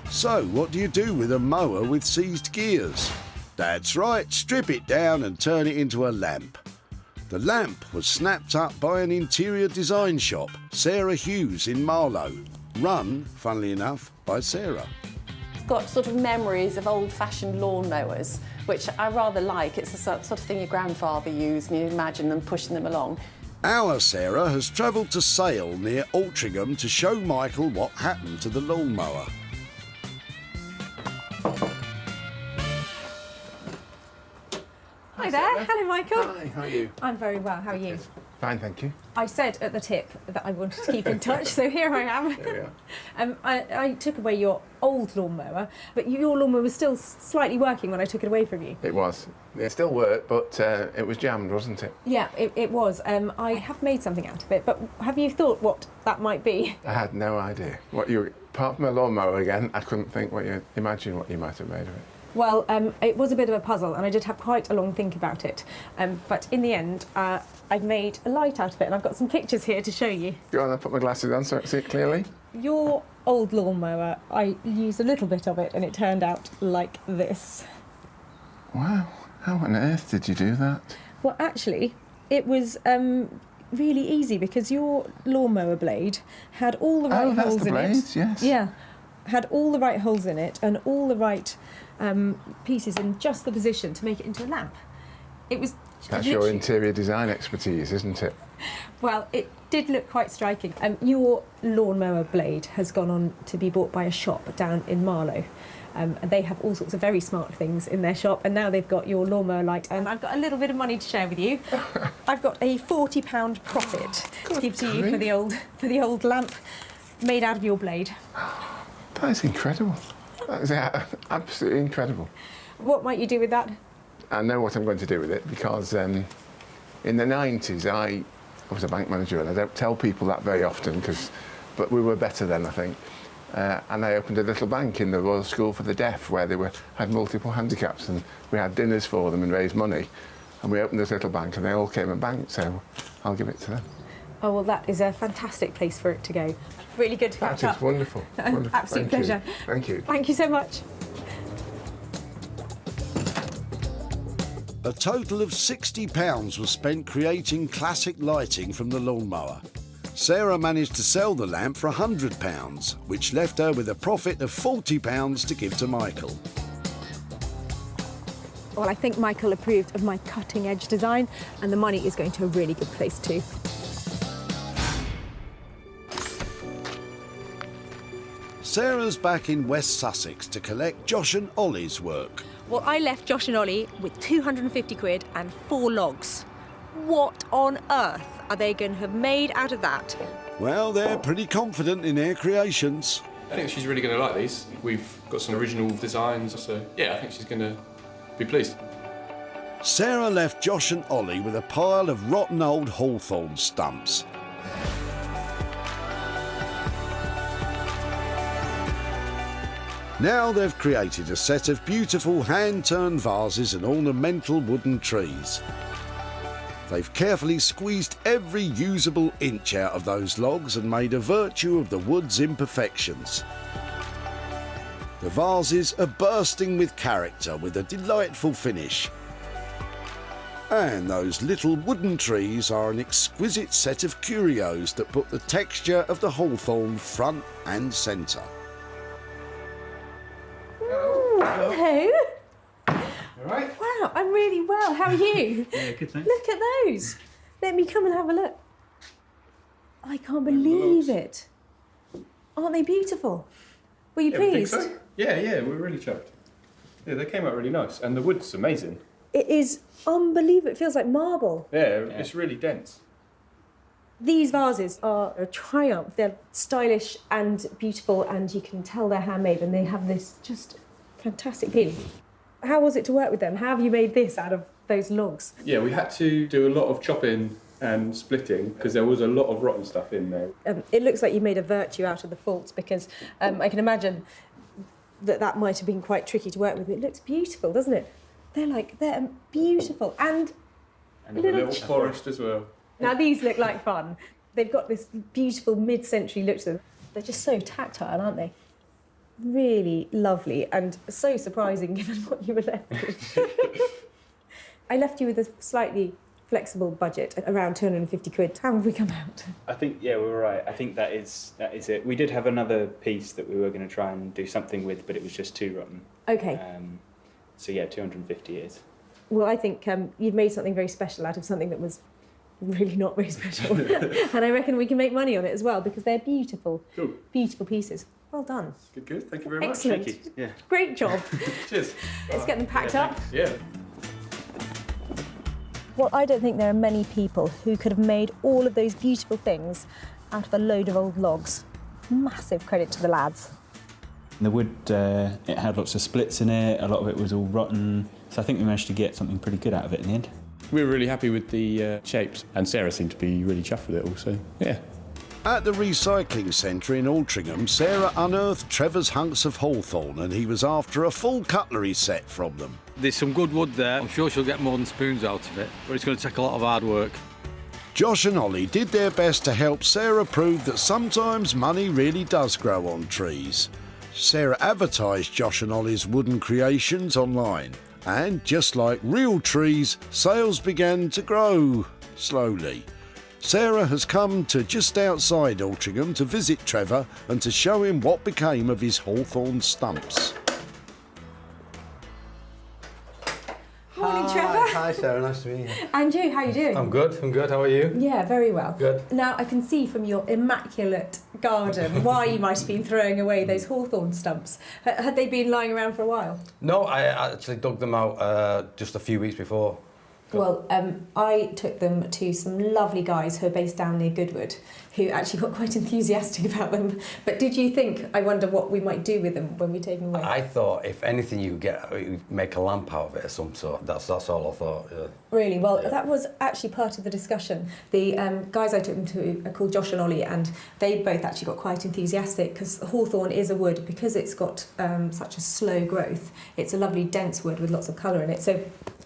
So what do you do with a mower with seized gears? That's right, strip it down and turn it into a lamp. The lamp was snapped up by an interior design shop, Sarah Hughes in Marlow. run, funnily enough, by Sarah. Got sort of memories of old-fashioned lawnmowers, which I rather like. It's the sort of thing your grandfather used, and you imagine them pushing them along. Our Sarah has travelled to Sale near Altrincham to show Michael what happened to the lawnmower. Hi there. Hello, Michael. Hi, how are you? I'm very well. How are you? Fine, thank you. I said at the tip that I wanted to keep in touch, so here I am. There we are. I took away your old lawnmower, but your lawnmower was still slightly working when I took it away from you. It was. It still worked, but it was jammed, wasn't it? Yeah, it was. I have made something out of it, but have you thought what that might be? I had no idea. Apart from a lawnmower again, I couldn't imagine what you might have made of it. Well, it was a bit of a puzzle, and I did have quite a long think about it. But in the end, I've made a light out of it, and I've got some pictures here to show you. Do you want to put my glasses on so I can see it clearly? Your old lawnmower, I used a little bit of it, and it turned out like this. Wow, how on earth did you do that? Well, actually, it was really easy because your lawnmower blade had all the right holes in blades, it. Yes. Yeah, had all the right holes in it and all the right pieces in just the position to make it into a lamp. It was That's your interior design expertise, isn't it? Well, it did look quite striking. Your lawnmower blade has gone on to be bought by a shop down in Marlow. And they have all sorts of very smart things in their shop, and now they've got your lawnmower light. And I've got a little bit of money to share with you. I've got a £40 profit to give to you for the old lamp made out of your blade. That is incredible. That is absolutely incredible. What might you do with that? I know what I'm going to do with it because in the 90s I was a bank manager, and I don't tell people that very often, but we were better then, I think. And I opened a little bank in the Royal School for the Deaf where they had multiple handicaps, and we had dinners for them and raised money. And we opened this little bank and they all came and banked, so I'll give it to them. Oh, well, that is a fantastic place for it to go. Really good to catch up. That is wonderful. Wonderful. Absolute Thank pleasure. You. Thank you. Thank you so much. A total of £60 was spent creating classic lighting from the lawnmower. Sarah managed to sell the lamp for £100, which left her with a profit of £40 to give to Michael. Well, I think Michael approved of my cutting-edge design, and the money is going to a really good place too. Sarah's back in West Sussex to collect Josh and Ollie's work. Well, I left Josh and Ollie with 250 quid and 4 logs. What on earth are they going to have made out of that? Well, they're pretty confident in their creations. I think she's really going to like these. We've got some original designs, so yeah, I think she's going to be pleased. Sarah left Josh and Ollie with a pile of rotten old hawthorn stumps. Now they've created a set of beautiful hand-turned vases and ornamental wooden trees. They've carefully squeezed every usable inch out of those logs and made a virtue of the wood's imperfections. The vases are bursting with character with a delightful finish. And those little wooden trees are an exquisite set of curios that put the texture of the hawthorn front and centre. Hello. All right. Wow, I'm really well. How are you? Yeah, good, thanks. Look at those. Let me come and have a look. I can't believe it. Aren't they beautiful? Were you pleased? I think so. Yeah, we're really chuffed. Yeah, they came out really nice, and the wood's amazing. It is unbelievable. It feels like marble. Yeah, it's really dense. These vases are a triumph. They're stylish and beautiful, and you can tell they're handmade, and they have this just fantastic feeling. How was it to work with them? How have you made this out of those logs? Yeah, we had to do a lot of chopping and splitting because there was a lot of rotten stuff in there. It looks like you made a virtue out of the faults, because I can imagine that might have been quite tricky to work with. It looks beautiful, doesn't it? They're beautiful, and a little forest as well. Now these look like fun. They've got this beautiful mid-century look to them. They're just so tactile, aren't they? Really lovely and so surprising given what you were left with. I left you with a slightly flexible budget, around 250 quid. How have we come out? I think, yeah, we were right. I think that is it. We did have another piece that we were going to try and do something with, but it was just too rotten. Okay. So yeah, 250 is. Well, I think you've made something very special out of something that was really not very special. And I reckon we can make money on it as well, because they're beautiful, beautiful pieces. Well done. Good. Thank you very much. Excellent. Thank you. Yeah. Great job. Cheers. Let's get them packed up. Yeah. Well, I don't think there are many people who could have made all of those beautiful things out of a load of old logs. Massive credit to the lads. The wood, it had lots of splits in it, a lot of it was all rotten, so I think we managed to get something pretty good out of it in the end. We were really happy with the shapes, and Sarah seemed to be really chuffed with it also, yeah. At the recycling centre in Altrincham, Sarah unearthed Trevor's hunks of hawthorn and he was after a full cutlery set from them. There's some good wood there. I'm sure she'll get more than spoons out of it, but it's going to take a lot of hard work. Josh and Ollie did their best to help Sarah prove that sometimes money really does grow on trees. Sarah advertised Josh and Ollie's wooden creations online, and just like real trees, sales began to grow slowly. Sarah has come to just outside Altrincham to visit Trevor and to show him what became of his hawthorn stumps. Morning, Trevor. Hi, Sarah. Nice to meet you. And you, how are you doing? I'm good. How are you? Yeah, very well. Good. Now, I can see from your immaculate garden why you might have been throwing away those hawthorn stumps. Had they been lying around for a while? No, I actually dug them out just a few weeks before. Well, I took them to some lovely guys who are based down near Goodwood, who actually got quite enthusiastic about them. But did you think, I wonder what we might do with them when we take them away? I thought, if anything, you make a lamp out of it of some sort. That's all I thought. Yeah. Really? Well, that was actually part of the discussion. The guys I took them to are called Josh and Ollie, and they both actually got quite enthusiastic because hawthorn is a wood, because it's got such a slow growth. It's a lovely dense wood with lots of colour in it. So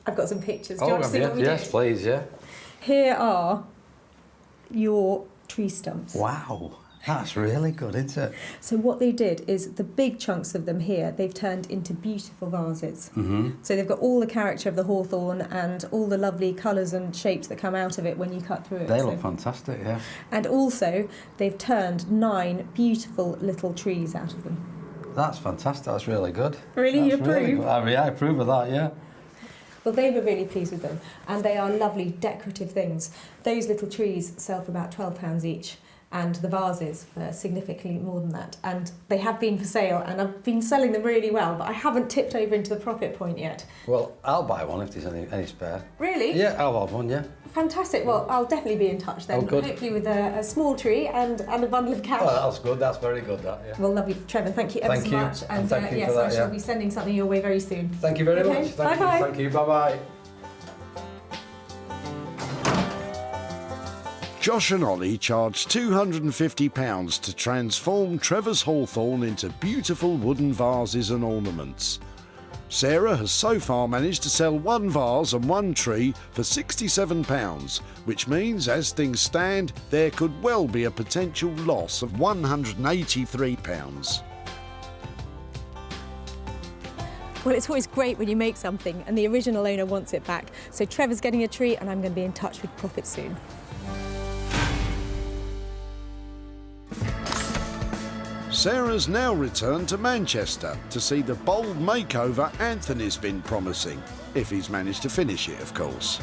I've got some pictures. Do you want to see what we did? Yes, please, yeah. Here are your tree stumps. Wow, that's really good, isn't it? So what they did is the big chunks of them here, they've turned into beautiful vases. Mm-hmm. So they've got all the character of the hawthorn and all the lovely colours and shapes that come out of it when you cut through it. They look fantastic, yeah. And also, they've turned 9 beautiful little trees out of them. That's fantastic. That's really good. Really? You approve? Really good. Yeah, I approve of that, yeah. Well, they were really pleased with them, and they are lovely decorative things. Those little trees sell for about £12 each, and the vases are significantly more than that. And they have been for sale, and I've been selling them really well, but I haven't tipped over into the profit point yet. Well, I'll buy one if there's any spare. Really? Yeah, I'll have one, yeah. Fantastic. Well, I'll definitely be in touch then. Oh, good. Hopefully with a small tree and a bundle of cash. Oh, that's good. That's very good, that, yeah. Well, lovely. Trevor, thank you ever so much. And thank you yes, for that, I shall be sending something your way very soon. Thank you very much. Bye-bye. Thank you. Bye-bye. Josh and Ollie charged £250 to transform Trevor's hawthorn into beautiful wooden vases and ornaments. Sarah has so far managed to sell 1 vase and 1 tree for £67, which means, as things stand, there could well be a potential loss of £183. Well, it's always great when you make something and the original owner wants it back. So Trevor's getting a tree and I'm going to be in touch with profit soon. Sarah's now returned to Manchester to see the bold makeover Anthony's been promising, if he's managed to finish it, of course.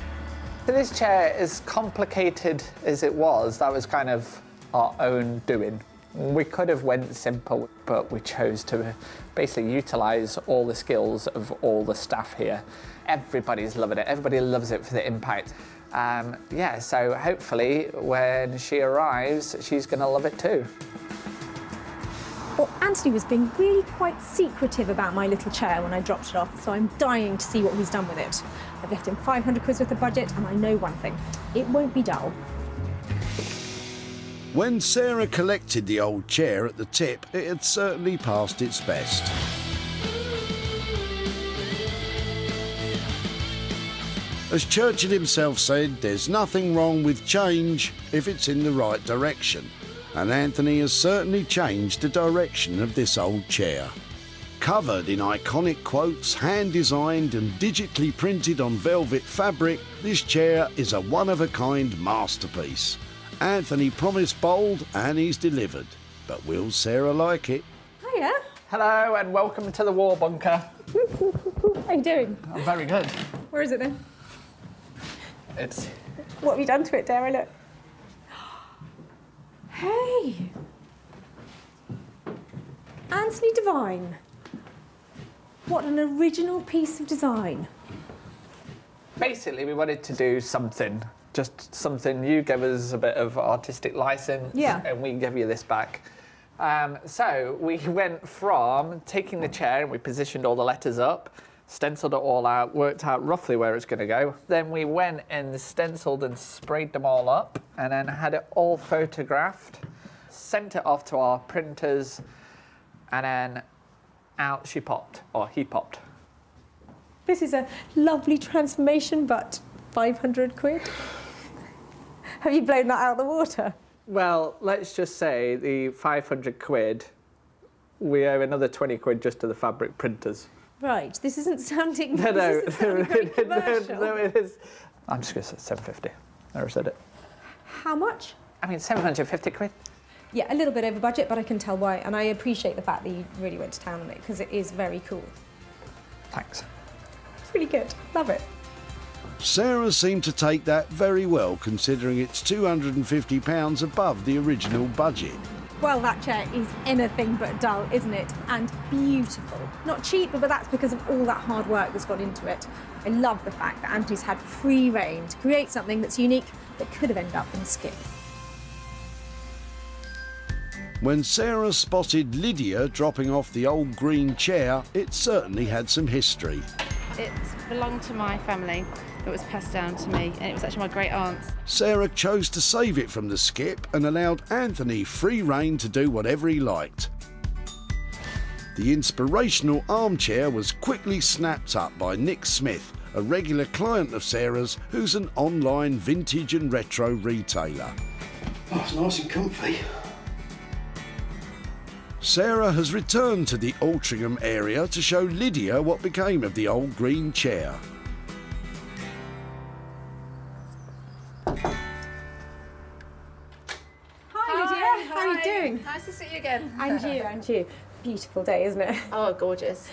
This chair, as complicated as it was, that was kind of our own doing. We could have went simple, but we chose to basically utilise all the skills of all the staff here. Everybody's loving it. Everybody loves it for the impact. Yeah, so hopefully when she arrives, she's going to love it too. Well, Anthony was being really quite secretive about my little chair when I dropped it off, so I'm dying to see what he's done with it. I've left him 500 quid worth of budget, and I know one thing, it won't be dull. When Sarah collected the old chair at the tip, it had certainly passed its best. As Churchill himself said, there's nothing wrong with change if it's in the right direction. And Anthony has certainly changed the direction of this old chair. Covered in iconic quotes, hand-designed and digitally printed on velvet fabric, this chair is a one-of-a-kind masterpiece. Anthony promised bold and he's delivered. But will Sarah like it? Hiya. Hello and welcome to the war bunker. How you doing? I'm very good. Where is it then? It's... What have you done to it, Dara? Look. Hey! Anthony Devine. What an original piece of design. Basically, we wanted to do something. Just something. You gave us a bit of artistic license, Yeah. and we gave you this back. So we went from taking the chair and we positioned all the letters up, stenciled it all out, worked out roughly where it's going to go. Then we went and stenciled and sprayed them all up, and then had it all photographed, sent it off to our printers, and then out she popped, or he popped. This is a lovely transformation, but 500 quid? Have you blown that out of the water? Well, let's just say the 500 quid, we owe another 20 quid just to the fabric printers. Right, this isn't sounding, No, this isn't sounding very commercial. no, it is. I'm just going to say 750. I already said it. How much? I mean, 750 quid. Yeah, a little bit over budget, but I can tell why. And I appreciate the fact that you really went to town on it, because it is very cool. Thanks. It's really good. Love it. Sarah seemed to take that very well, considering it's £250 above the original budget. Well, that chair is anything but dull, isn't it? And beautiful. Not cheap, but that's because of all that hard work that's gone into it. I love the fact that Anthony's had free rein to create something that's unique that could have ended up in a skip. When Sarah spotted Lydia dropping off the old green chair, it certainly had some history. It belonged to my family. It was passed down to me, and it was actually my great aunt's. Sarah chose to save it from the skip and allowed Anthony free rein to do whatever he liked. The inspirational armchair was quickly snapped up by Nick Smith, a regular client of Sarah's who's an online vintage and retro retailer. Oh, it's nice and comfy. Sarah has returned to the Altrincham area to show Lydia what became of the old green chair. Hi, Lydia. How are you doing? Nice to see you again. And you, and you. Beautiful day, isn't it? Oh, gorgeous.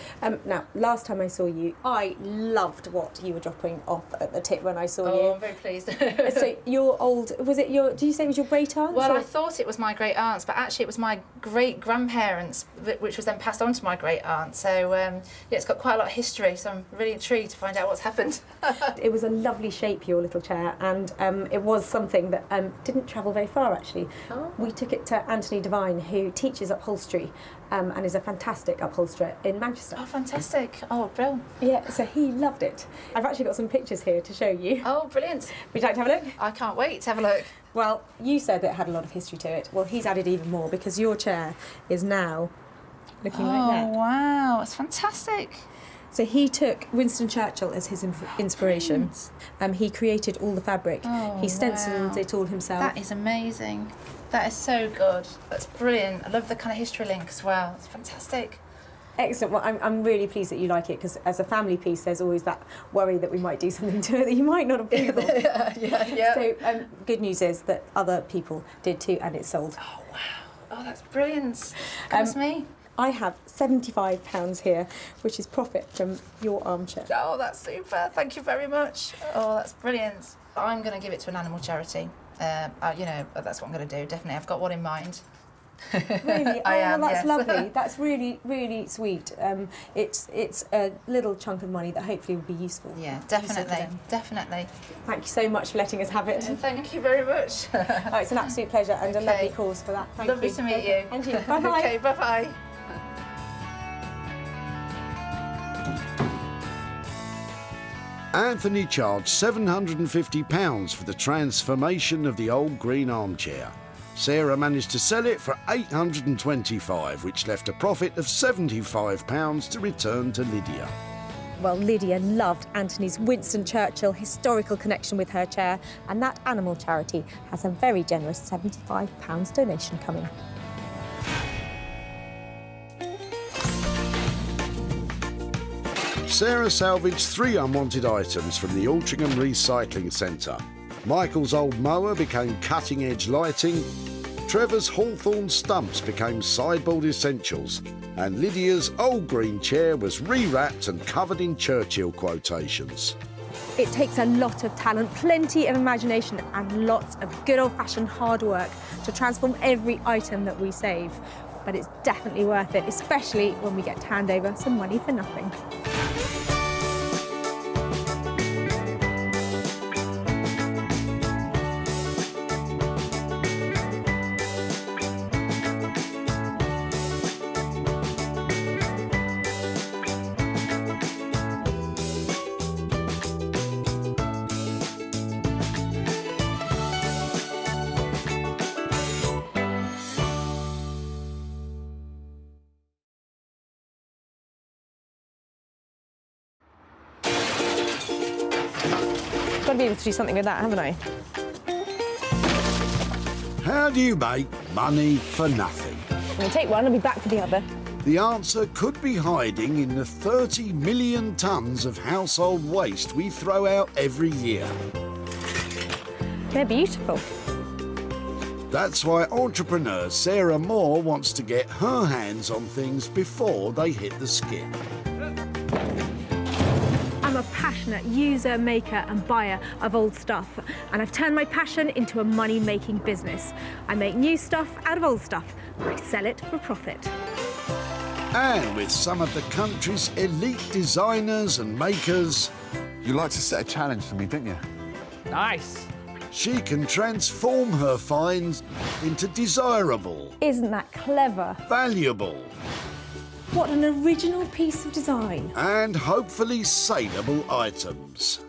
Now, last time I saw you, I loved what you were dropping off at the tip when I saw you. Oh, I'm very pleased. So your old, was it your, did you say it was your great aunt? Well, I thought it was my great aunt's, but actually it was my great grandparents, which was then passed on to my great aunt. So yeah, it's got quite a lot of history. So I'm really intrigued to find out what's happened. It was a lovely shape, your little chair, and it was something that didn't travel very far actually. Oh. We took it to Anthony Devine, who teaches upholstery and is a fantastic upholsterer in Manchester. Oh, fantastic. Oh, brilliant. Yeah, so he loved it. I've actually got some pictures here to show you. Oh, brilliant. Would you like to have a look? I can't wait to have a look. Well, you said that it had a lot of history to it. Well, he's added even more because your chair is now looking like that. Oh, wow. It's fantastic. So he took Winston Churchill as his inspiration. He created all the fabric. Oh, he stenciled wow. it all himself. That is amazing. That is so good. That's brilliant. I love the kind of history link as well. It's fantastic. Excellent. Well, I'm really pleased that you like it because as a family piece, there's always that worry that we might do something to it that you might not approve of. yeah. So good news is that other people did too, and it sold. Oh wow! Oh, that's brilliant. That's me. I have £75 here, which is profit from your armchair. Oh, that's super. Thank you very much. Oh, that's brilliant. I'm going to give it to an animal charity. You know, that's what I'm going to do, definitely. I've got one in mind. Really? I am, well, that's yes. lovely. That's really, really sweet. It's a little chunk of money that hopefully will be useful. Yeah, definitely, definitely. Thank you so much for letting us have it. Thank you very much. Oh, it's an absolute pleasure and a lovely cause for that. Thank you. Lovely to meet you. And you. Bye-bye. Okay, bye-bye. Anthony charged £750 for the transformation of the old green armchair. Sarah managed to sell it for £825, which left a profit of £75 to return to Lydia. Well, Lydia loved Anthony's Winston Churchill historical connection with her chair, and that animal charity has a very generous £75 donation coming. Sarah salvaged 3 unwanted items from the Altrincham Recycling Centre. Michael's old mower became cutting-edge lighting, Trevor's hawthorn stumps became sideboard essentials, and Lydia's old green chair was rewrapped and covered in Churchill quotations. It takes a lot of talent, plenty of imagination and lots of good old-fashioned hard work to transform every item that we save. But it's definitely worth it, especially when we get to hand over some money for nothing. Got to be able to do something with that, haven't I? How do you make money for nothing? I'm going to take one and be back for the other. The answer could be hiding in the 30 million tonnes of household waste we throw out every year. They're beautiful. That's why entrepreneur Sarah Moore wants to get her hands on things before they hit the skip. I'm a passionate user, maker and buyer of old stuff, and I've turned my passion into a money-making business. I make new stuff out of old stuff, and I sell it for profit. And with some of the country's elite designers and makers... You like to set a challenge for me, didn't you? Nice. She can transform her finds into desirable, Isn't that clever? valuable, What an original piece of design. and hopefully saleable items.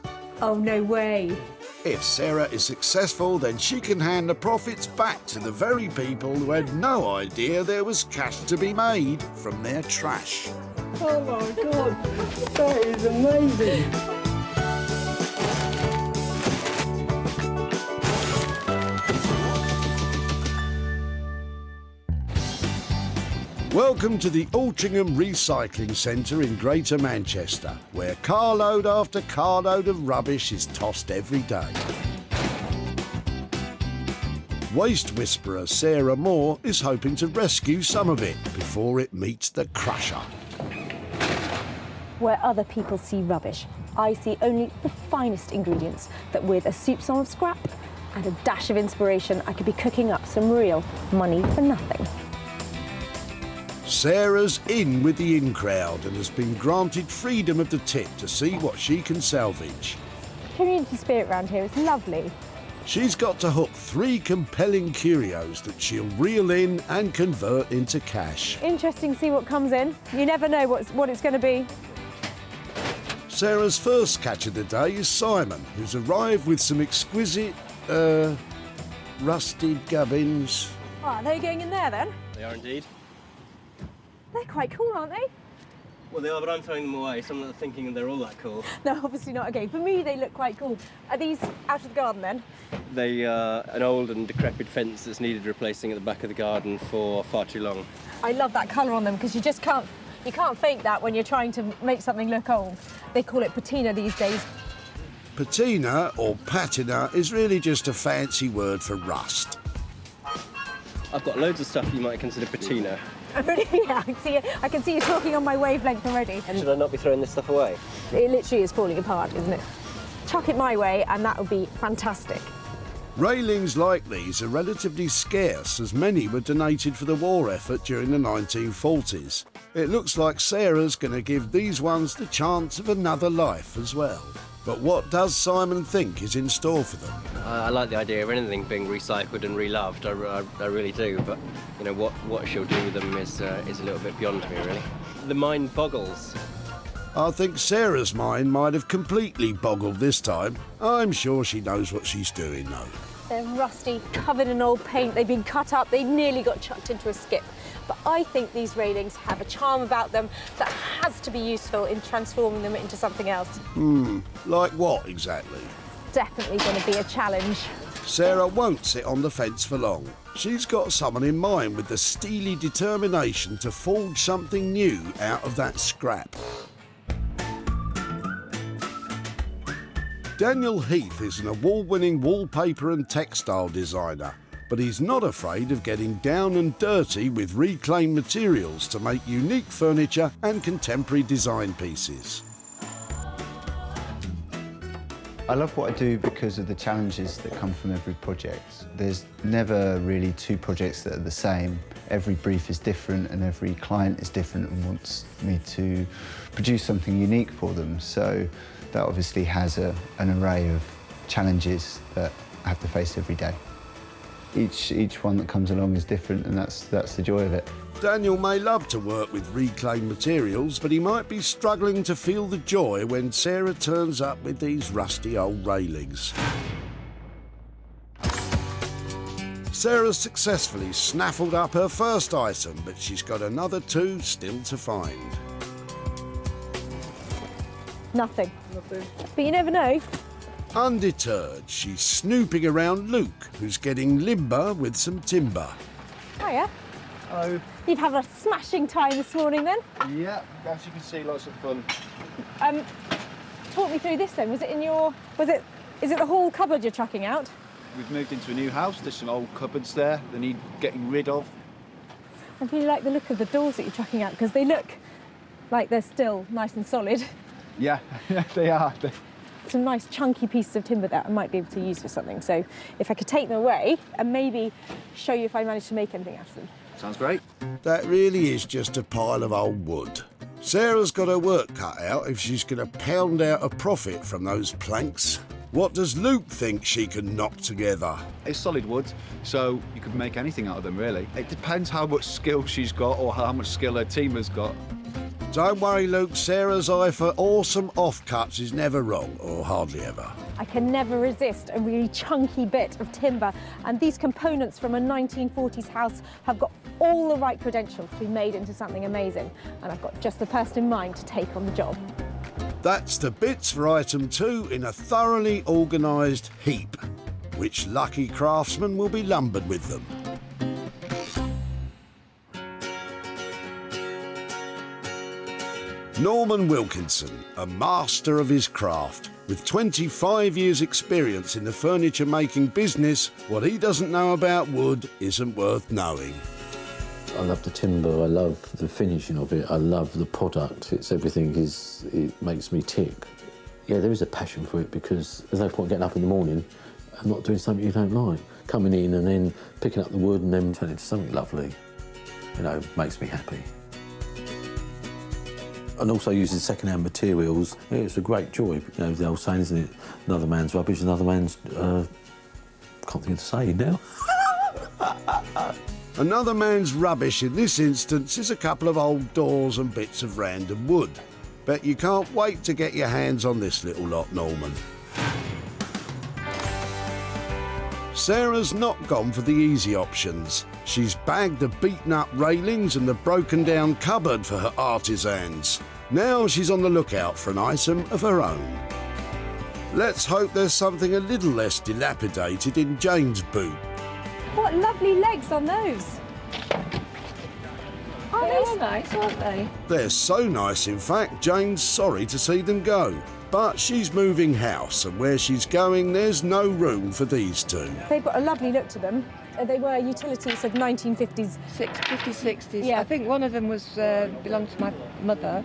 Oh, no way. If Sarah is successful, then she can hand the profits back to the very people who had no idea there was cash to be made from their trash. Oh my God, that is amazing. Welcome to the Altrincham Recycling Centre in Greater Manchester, where carload after carload of rubbish is tossed every day. Waste whisperer Sarah Moore is hoping to rescue some of it before it meets the crusher. Where other people see rubbish, I see only the finest ingredients that with a soupçon of scrap and a dash of inspiration, I could be cooking up some real money for nothing. Sarah's in with the in crowd and has been granted freedom of the tip to see what she can salvage. Community spirit around here is lovely. She's got to hook 3 compelling curios that she'll reel in and convert into cash. Interesting to see what comes in. You never know what it's going to be. Sarah's first catch of the day is Simon, who's arrived with some exquisite, rusted gubbins. Oh, are they going in there then? They are indeed. They're quite cool, aren't they? Well, they are, but I'm throwing them away. Some are thinking they're all that cool. No, obviously not. Okay, for me they look quite cool. Are these out of the garden then? They are an old and decrepit fence that's needed replacing at the back of the garden for far too long. I love that colour on them because you just can't fake that when you're trying to make something look old. They call it patina these days. Patina, or patina, is really just a fancy word for rust. I've got loads of stuff you might consider patina. Yeah, I can see you talking on my wavelength already. Should I not be throwing this stuff away? It literally is falling apart, isn't it? Chuck it my way and that would be fantastic. Railings like these are relatively scarce, as many were donated for the war effort during the 1940s. It looks like Sarah's going to give these ones the chance of another life as well. But what does Simon think is in store for them? I like the idea of anything being recycled and reloved. I really do. But you know what she'll do with them is a little bit beyond me, really. The mind boggles. I think Sarah's mind might have completely boggled this time. I'm sure she knows what she's doing, though. They're rusty, covered in old paint. They've been cut up. They nearly got chucked into a skip. But I think these railings have a charm about them that has to be useful in transforming them into something else. Like what exactly? Definitely going to be a challenge. Sarah won't sit on the fence for long. She's got someone in mind with the steely determination to forge something new out of that scrap. Daniel Heath is an award-winning wallpaper and textile designer, but he's not afraid of getting down and dirty with reclaimed materials to make unique furniture and contemporary design pieces. I love what I do because of the challenges that come from every project. There's never really two projects that are the same. Every brief is different and every client is different and wants me to produce something unique for them. So that obviously has an array of challenges that I have to face every day. Each one that comes along is different, and that's the joy of it. Daniel may love to work with reclaimed materials, but he might be struggling to feel the joy when Sarah turns up with these rusty old railings. Sarah's successfully snaffled up her first item, but she's got another two still to find. Nothing. But you never know. Undeterred, she's snooping around Luke, who's getting limber with some timber. Hiya. Hello. You've had a smashing time this morning then? Yeah, as you can see, lots of fun. Talk me through this then. Was it in your... Is it the whole cupboard you're chucking out? We've moved into a new house. There's some old cupboards there that need getting rid of. I really like the look of the doors that you're chucking out because they look like they're still nice and solid. Yeah, they are. Some nice chunky pieces of timber that I might be able to use for something. So if I could take them away and maybe show you if I manage to make anything out of them. Sounds great. That really is just a pile of old wood. Sarah's got her work cut out if she's going to pound out a profit from those planks. What does Luke think she can knock together? It's solid wood, so you could make anything out of them, really. It depends how much skill she's got or how much skill her team has got. Don't worry, Luke. Sarah's eye for awesome offcuts is never wrong, or hardly ever. I can never resist a really chunky bit of timber, and these components from a 1940s house have got all the right credentials to be made into something amazing, and I've got just the person in mind to take on the job. That's the bits for item 2 in a thoroughly organised heap. Which lucky craftsman will be lumbered with them? Norman Wilkinson, a master of his craft. With 25 years' experience in the furniture making business, what he doesn't know about wood isn't worth knowing. I love the timber, I love the finishing of it, I love the product. It makes me tick. Yeah, there is a passion for it because there's no point getting up in the morning and not doing something you don't like. Coming in and then picking up the wood and then turning it into something lovely, makes me happy. And also using second-hand materials, it's a great joy. The old saying, isn't it? Another man's rubbish, another man's... can't think of the saying now. Another man's rubbish in this instance is a couple of old doors and bits of random wood. Bet you can't wait to get your hands on this little lot, Norman. Sarah's not gone for the easy options. She's bagged the beaten-up railings and the broken-down cupboard for her artisans. Now she's on the lookout for an item of her own. Let's hope there's something a little less dilapidated in Jane's boot. What lovely legs on those. They're nice, aren't they? They're so nice, in fact, Jane's sorry to see them go. But she's moving house, and where she's going, there's no room for these two. They've got a lovely look to them. They were utilities of 1950s. 50s, 60s. Yeah. I think one of them was belonged to my mother.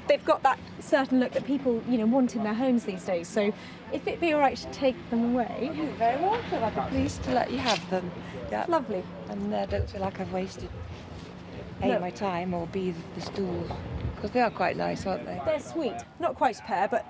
They've got that certain look that people, want in their homes these days. So if it'd be all right to take them away. You're very welcome. I'd be pleased to let you have them. Yeah. Lovely. And I don't feel like I've wasted No. my time or B, the stools. Because they are quite nice, aren't they? They're sweet. Not quite a pair, but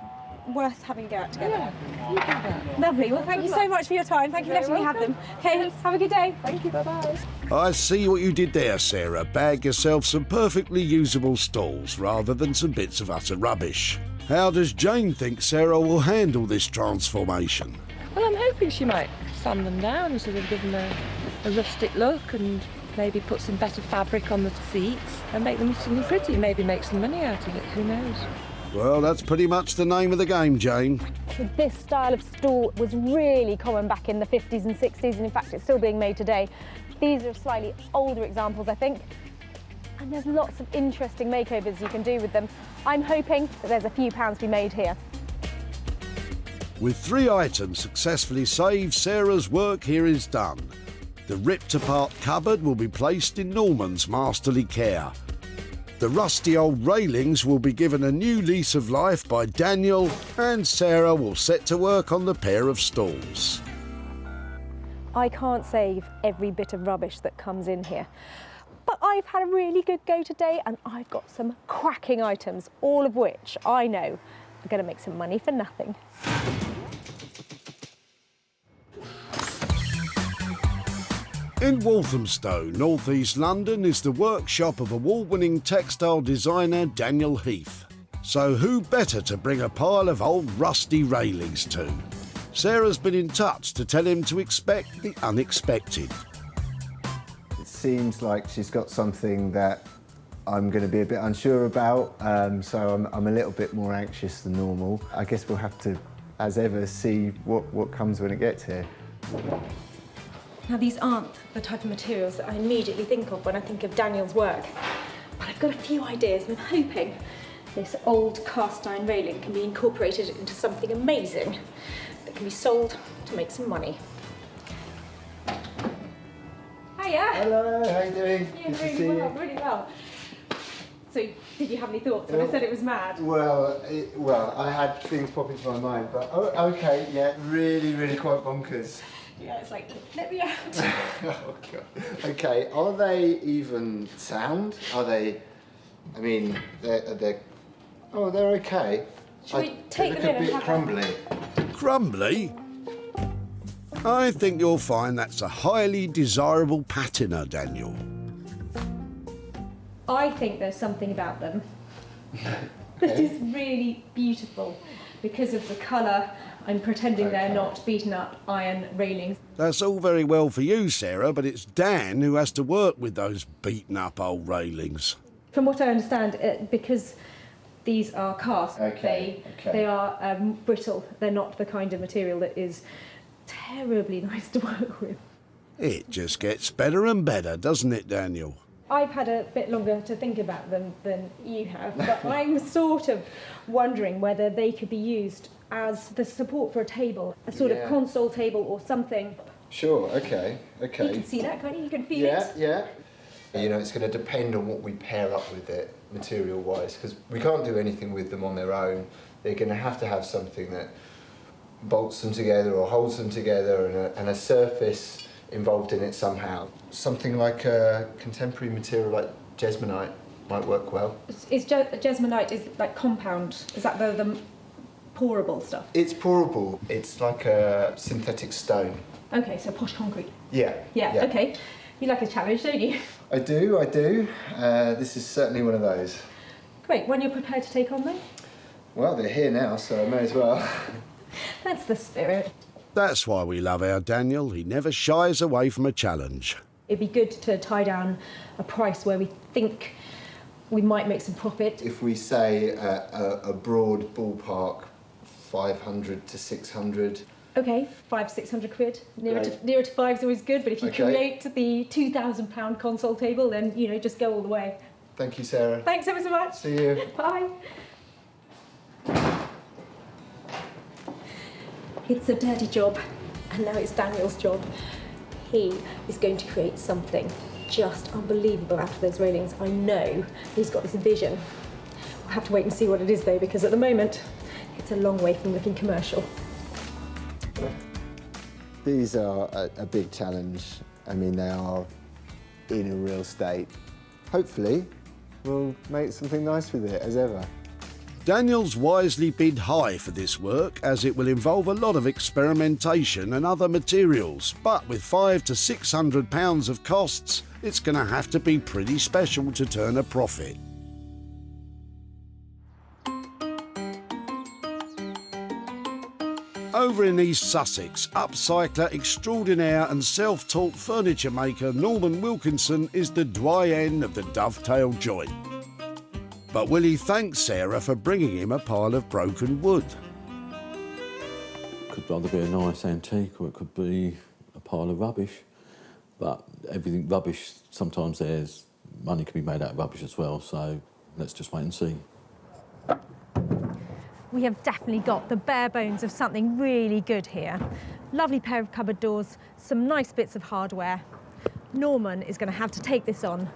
worth having a go out together. Yeah, you do that. Lovely. Well, thank you so much for your time. Thank you for letting me have them. Okay, have a good day. Thank you. Bye-bye. I see what you did there, Sarah. Bag yourself some perfectly usable stools rather than some bits of utter rubbish. How does Jane think Sarah will handle this transformation? Well, I'm hoping she might sand them down and sort of give them a rustic look and maybe put some better fabric on the seats and make them something pretty. Maybe make some money out of it. Who knows? Well, that's pretty much the name of the game, Jane. So this style of stool was really common back in the 50s and 60s, and in fact it's still being made today. These are slightly older examples, I think, and there's lots of interesting makeovers you can do with them. I'm hoping that there's a few pounds to be made here. With 3 items successfully saved, Sarah's work here is done. The ripped-apart cupboard will be placed in Norman's masterly care. The rusty old railings will be given a new lease of life by Daniel, and Sarah will set to work on the pair of stalls. I can't save every bit of rubbish that comes in here, but I've had a really good go today and I've got some cracking items, all of which I know are going to make some money for nothing. In Walthamstow, North East London, is the workshop of award-winning textile designer Daniel Heath. So who better to bring a pile of old rusty railings to? Sarah's been in touch to tell him to expect the unexpected. It seems like she's got something that I'm going to be a bit unsure about, so I'm a little bit more anxious than normal. I guess we'll have to, as ever, see what comes when it gets here. Now, these aren't the type of materials that I immediately think of when I think of Daniel's work, but I've got a few ideas and I'm hoping this old cast iron railing can be incorporated into something amazing that can be sold to make some money. Hiya! Hello, how you doing? Yeah, Good to really see well, you. really well. So, did you have any thoughts when I said it was mad? Well, I had things pop into my mind, but okay, yeah, really quite bonkers. Yeah, it's like, let me out. Oh, God. Okay, are they even sound? Are they, I mean, they're okay. Should we take them in and have crumbly. Crumbly? I think you'll find that's a highly desirable patina, Daniel. I think there's something about them that is really beautiful because of the colour. I'm pretending they're not beaten up iron railings. That's all very well for you, Sarah, but it's Dan who has to work with those beaten up old railings. From what I understand, because these are cast, they are brittle. They're not the kind of material that is terribly nice to work with. It just gets better and better, doesn't it, Daniel? I've had a bit longer to think about them than you have, but I'm sort of wondering whether they could be used as the support for a table, a sort of console table or something. Sure, okay. You can see that, can't you? You can feel it. Yeah. You know, it's going to depend on what we pair up with it, material-wise, because we can't do anything with them on their own. They're going to have something that bolts them together or holds them together and a surface involved in it somehow. Something like a contemporary material like jesmonite might work well. Jesmonite is like compound. Is that the pourable stuff? It's pourable. It's like a synthetic stone. Okay, so posh concrete. Yeah. Okay. You like a challenge, don't you? I do. This is certainly one of those. Great. When you're prepared to take on them? Well, they're here now, so I may as well. That's the spirit. That's why we love our Daniel. He never shies away from a challenge. It'd be good to tie down a price where we think we might make some profit. If we say a broad ballpark, 500 to 600. Okay, 500-600 quid. Nearer to 5 is always good, but if you create the £2,000 console table, then, you know, just go all the way. Thank you, Sarah. Thanks ever so much. See you. Bye. It's a dirty job, and now it's Daniel's job. He is going to create something just unbelievable out of those railings. I know he's got this vision. We'll have to wait and see what it is, though, because at the moment, it's a long way from looking commercial. These are a big challenge. I mean, they are in a real state. Hopefully, we'll make something nice with it, as ever. Daniel's wisely bid high for this work, as it will involve a lot of experimentation and other materials, but with £500 to £600 of costs, it's going to have to be pretty special to turn a profit. Over in East Sussex, upcycler extraordinaire and self-taught furniture maker Norman Wilkinson is the doyen of the dovetail joint. But will he thank Sarah for bringing him a pile of broken wood? It could either be a nice antique or it could be a pile of rubbish. But everything rubbish, sometimes there's money can be made out of rubbish as well, so let's just wait and see. We have definitely got the bare bones of something really good here. Lovely pair of cupboard doors, some nice bits of hardware. Norman is going to have to take this on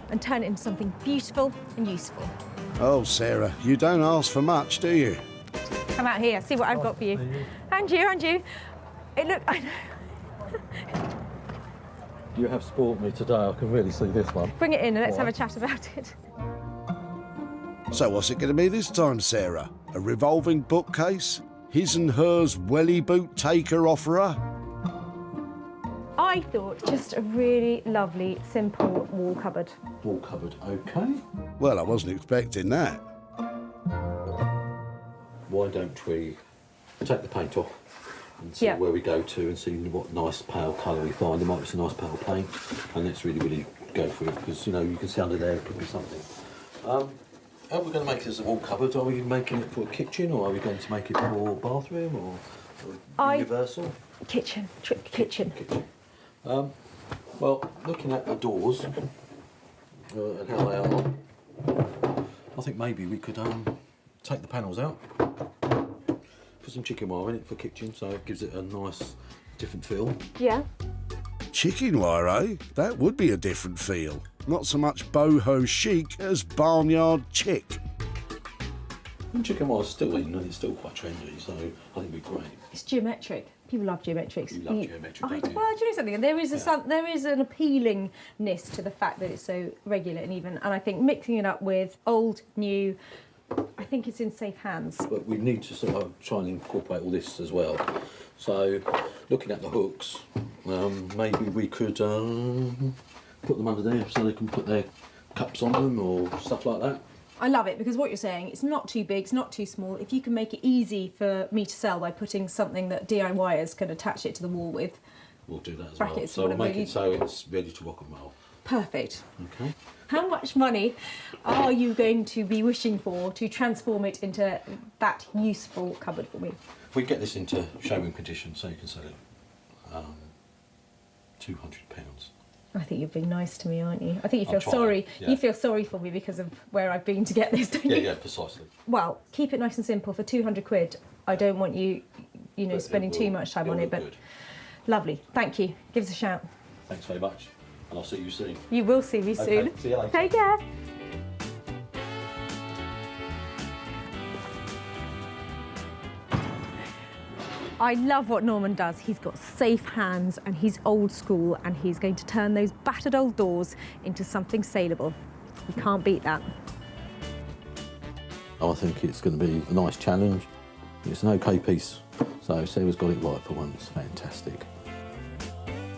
and turn it into something beautiful and useful. Oh, Sarah, you don't ask for much, do you? Come out here, see what I've got for you. And you, and you. I know. You have spoilt me today, I can really see this one. Bring it in and let's have a chat about it. So what's it going to be this time, Sarah? A revolving bookcase? His and hers welly boot taker-offerer? I thought just a really lovely, simple wall cupboard. Wall cupboard, OK. Well, I wasn't expecting that. Why don't we take the paint off and see where we go to and see what nice pale colour we find. There might be some nice pale paint, and let's really go for it, because, you know, you can see under there it could be something. How are we going to make this a wall cupboard? Are we making it for a kitchen, or are we going to make it for a bathroom, or universal? Kitchen, trick kitchen. Well, looking at the doors and how they are, I think maybe we could take the panels out, put some chicken wire in it for kitchen, so it gives it a nice different feel. Yeah. Chicken wire, eh? That would be a different feel. Not so much boho chic as barnyard chic. And chicken wire's still in, and it's still quite trendy, so I think it'd be great. It's geometric. People love geometrics. You love geometric, don't you? Well, do you know something? There is an appealingness to the fact that it's so regular and even, and I think mixing it up with old, new, I think it's in safe hands. But we need to sort of try and incorporate all this as well. So, looking at the hooks, maybe we could put them under there so they can put their cups on them or stuff like that. I love it, because what you're saying, it's not too big, it's not too small. If you can make it easy for me to sell by putting something that DIYers can attach it to the wall with. We'll do that as brackets, well. So we'll make you... it so it's ready to rock and roll. Perfect. Okay. How much money are you going to be wishing for to transform it into that useful cupboard for me? If we get this into showroom condition, so you can sell it, £200. I think you're being nice to me, aren't you? I think you feel try, sorry. yeah. You feel sorry for me because of where I've been to get this, don't you? Yeah, precisely. Well, keep it nice and simple for 200 quid. I don't want you, spending too much time on it, but good. Lovely. Thank you. Give us a shout. Thanks very much, and I'll see you soon. You will see me soon. See you later. Take care. I love what Norman does. He's got safe hands and he's old school, and he's going to turn those battered old doors into something saleable. You can't beat that. I think it's going to be a nice challenge. It's an OK piece, so Sarah's got it right for once. Fantastic.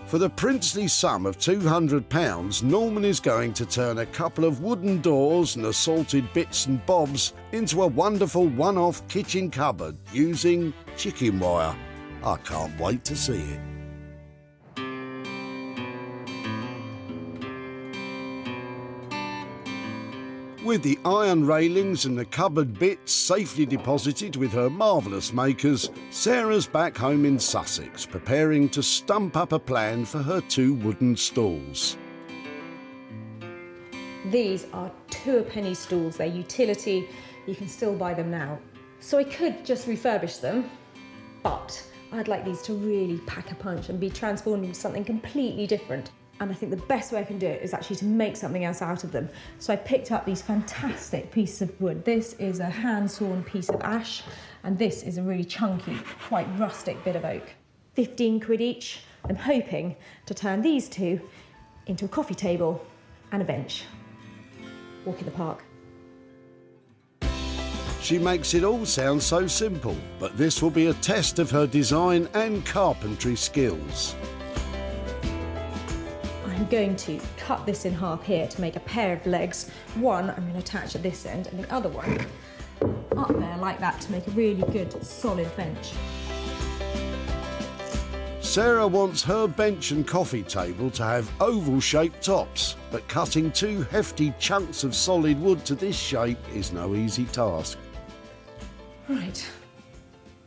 For the princely sum of £200, Norman is going to turn a couple of wooden doors and assorted bits and bobs into a wonderful one-off kitchen cupboard using chicken wire. I can't wait to see it. With the iron railings and the cupboard bits safely deposited with her marvellous makers, Sarah's back home in Sussex, preparing to stump up a plan for her 2 wooden stalls. These are 2-a-penny stools. They're utility. You can still buy them now. So I could just refurbish them, but I'd like these to really pack a punch and be transformed into something completely different. And I think the best way I can do it is actually to make something else out of them. So I picked up these fantastic pieces of wood. This is a hand-sawn piece of ash, and this is a really chunky, quite rustic bit of oak. 15 quid each. I'm hoping to turn these 2 into a coffee table and a bench. Walk in the park. She makes it all sound so simple, but this will be a test of her design and carpentry skills. I'm going to cut this in half here to make a pair of legs. One I'm going to attach at this end, and the other one up there like that to make a really good solid bench. Sarah wants her bench and coffee table to have oval-shaped tops, but cutting 2 hefty chunks of solid wood to this shape is no easy task. Right,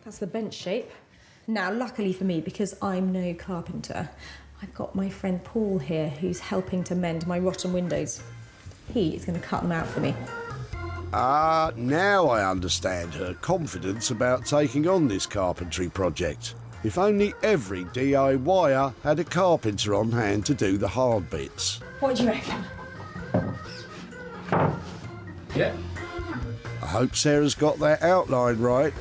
that's the bench shape. Now, luckily for me, because I'm no carpenter, I've got my friend Paul here who's helping to mend my rotten windows. He is going to cut them out for me. Now I understand her confidence about taking on this carpentry project. If only every DIYer had a carpenter on hand to do the hard bits. What do you reckon? Yeah. I hope Sarah's got that outline right.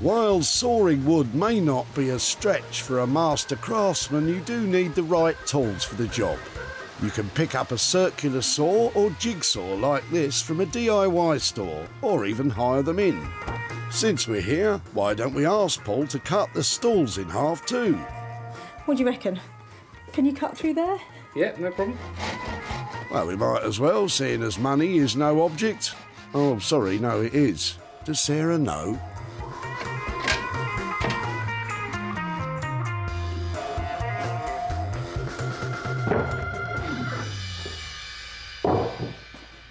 While sawing wood may not be a stretch for a master craftsman, you do need the right tools for the job. You can pick up a circular saw or jigsaw like this from a DIY store, or even hire them in. Since we're here, why don't we ask Paul to cut the stalls in half too? What do you reckon? Can you cut through there? Yeah, no problem. Well, we might as well, seeing as money is no object. Oh, sorry, no, it is. Does Sarah know?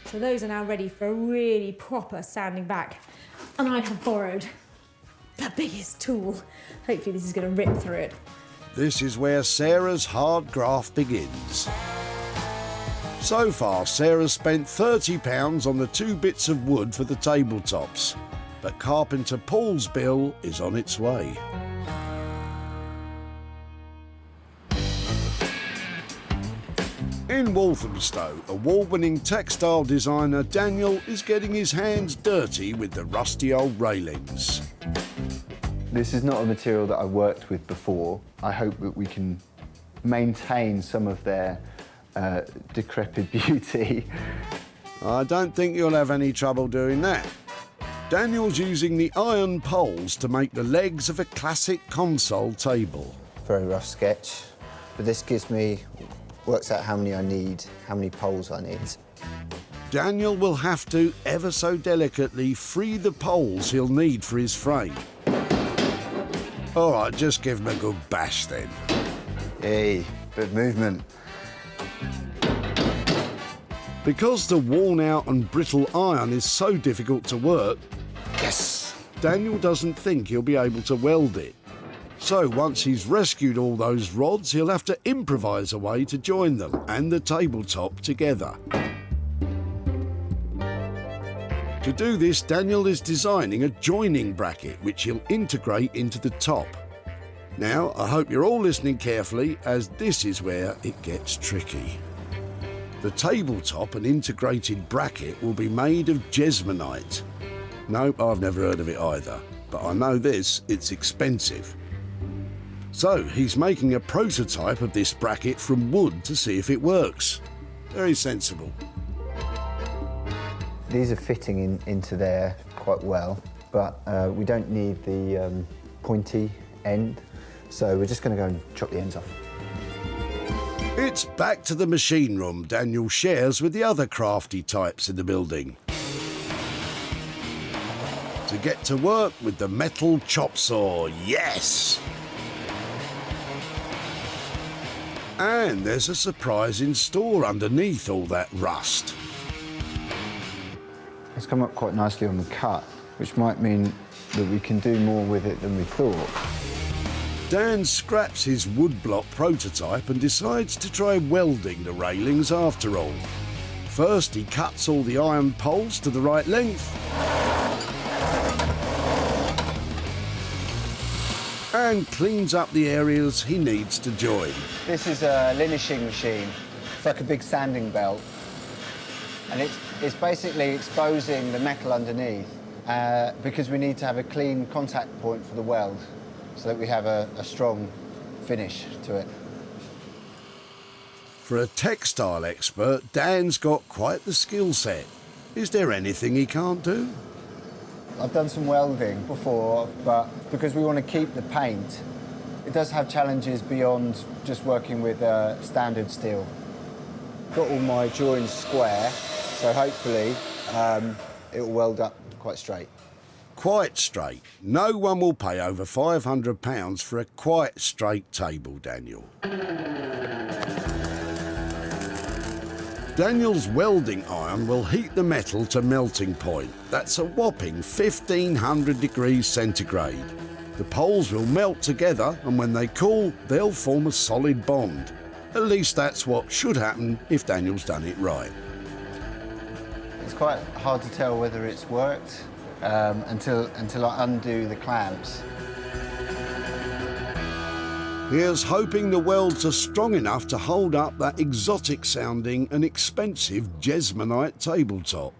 So those are now ready for a really proper sanding back. And I have borrowed the biggest tool. Hopefully this is going to rip through it. This is where Sarah's hard graft begins. So far, Sarah's spent £30 on the 2 bits of wood for the tabletops, but carpenter Paul's bill is on its way. In Walthamstow, award-winning textile designer Daniel is getting his hands dirty with the rusty old railings. This is not a material that I worked with before. I hope that we can maintain some of their decrepit beauty. I don't think you'll have any trouble doing that. Daniel's using the iron poles to make the legs of a classic console table. Very rough sketch, but this works out how many I need, how many poles I need. Daniel will have to, ever so delicately, free the poles he'll need for his frame. All right, just give him a good bash then. Hey, bit of movement. Because the worn-out and brittle iron is so difficult to work, yes, Daniel doesn't think he'll be able to weld it. So once he's rescued all those rods, he'll have to improvise a way to join them and the tabletop together. To do this, Daniel is designing a joining bracket which he'll integrate into the top. Now, I hope you're all listening carefully, as this is where it gets tricky. The tabletop and integrated bracket will be made of jesmonite. Nope, I've never heard of it either, but I know this, it's expensive. So he's making a prototype of this bracket from wood to see if it works. Very sensible. These are fitting into there quite well, but we don't need the pointy end, so we're just going to go and chop the ends off. It's back to the machine room Daniel shares with the other crafty types in the building. To get to work with the metal chop saw, yes! And there's a surprise in store underneath all that rust. It's come up quite nicely on the cut, which might mean that we can do more with it than we thought. Dan scraps his woodblock prototype and decides to try welding the railings after all. First, he cuts all the iron poles to the right length and cleans up the areas he needs to join. This is a linishing machine. It's like a big sanding belt. And it's basically exposing the metal underneath because we need to have a clean contact point for the weld so that we have a strong finish to it. For a textile expert, Dan's got quite the skill set. Is there anything he can't do? I've done some welding before, but because we want to keep the paint, it does have challenges beyond just working with standard steel. Got all my joins square, so hopefully it will weld up quite straight. Quite straight. No one will pay over £500 for a quite straight table, Daniel. Daniel's welding iron will heat the metal to melting point. That's a whopping 1500 degrees centigrade. The poles will melt together, and when they cool, they'll form a solid bond. At least that's what should happen if Daniel's done it right. It's quite hard to tell whether it's worked until I undo the clamps. Here's hoping the welds are strong enough to hold up that exotic-sounding and expensive Jesmonite tabletop.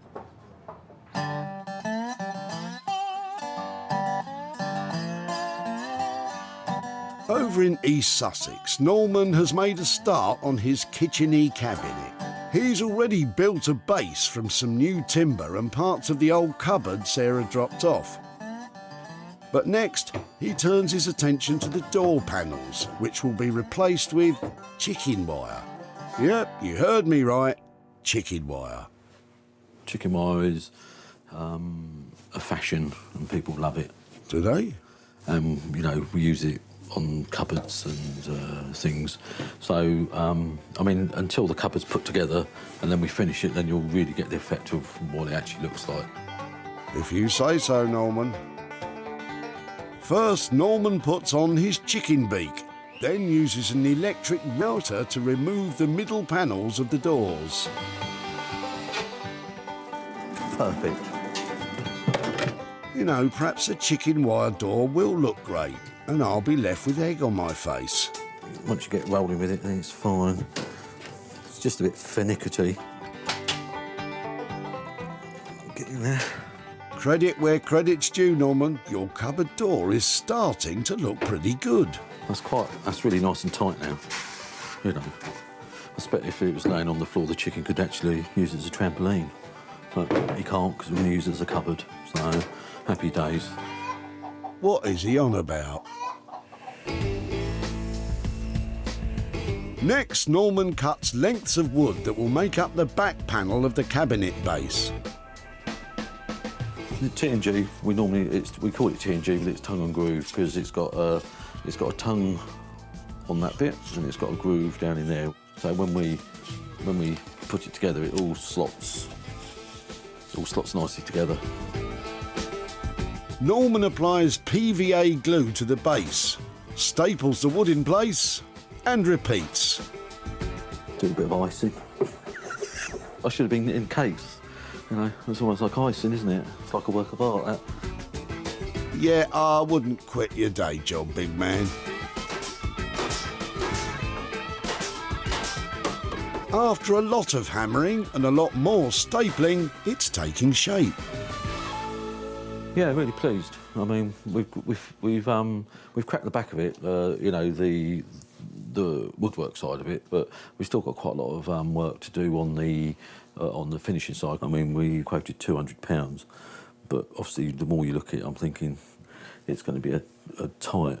Over in East Sussex, Norman has made a start on his kitchen-y cabinet. He's already built a base from some new timber and parts of the old cupboard Sarah dropped off. But next, he turns his attention to the door panels, which will be replaced with chicken wire. Yep, you heard me right, chicken wire. Chicken wire is a fashion and people love it. Do they? You know, we use it on cupboards and things. So, I mean, until the cupboard's put together and then we finish it, then you'll really get the effect of what it actually looks like. If you say so, Norman. First, Norman puts on his chicken beak, then uses an electric router to remove the middle panels of the doors. Perfect. You know, perhaps a chicken wire door will look great, and I'll be left with egg on my face. Once you get rolling with it, then it's fine. It's just a bit finicky. Get in there. Credit where credit's due, Norman. Your cupboard door is starting to look pretty good. That's really nice and tight now. You know, I expect if it was laying on the floor, the chicken could actually use it as a trampoline. But he can't because we're going to use it as a cupboard. So, happy days. What is he on about? Next, Norman cuts lengths of wood that will make up the back panel of the cabinet base. The T&G, we call it T&G, but it's tongue and groove because it's got a tongue on that bit and it's got a groove down in there. So when we put it together, it all slots nicely together. Norman applies PVA glue to the base, staples the wood in place, and repeats. Do a bit of icing. I should have been in cakes. You know, it's almost like icing, isn't it? It's like a work of art, that. Yeah, I wouldn't quit your day job, big man. After a lot of hammering and a lot more stapling, it's taking shape. Yeah, really pleased. I mean, we've cracked the back of it. You know, the woodwork side of it, but we've still got quite a lot of work to do on the finishing side. I mean, we quoted £200, but obviously the more you look at it, I'm thinking it's going to be a tight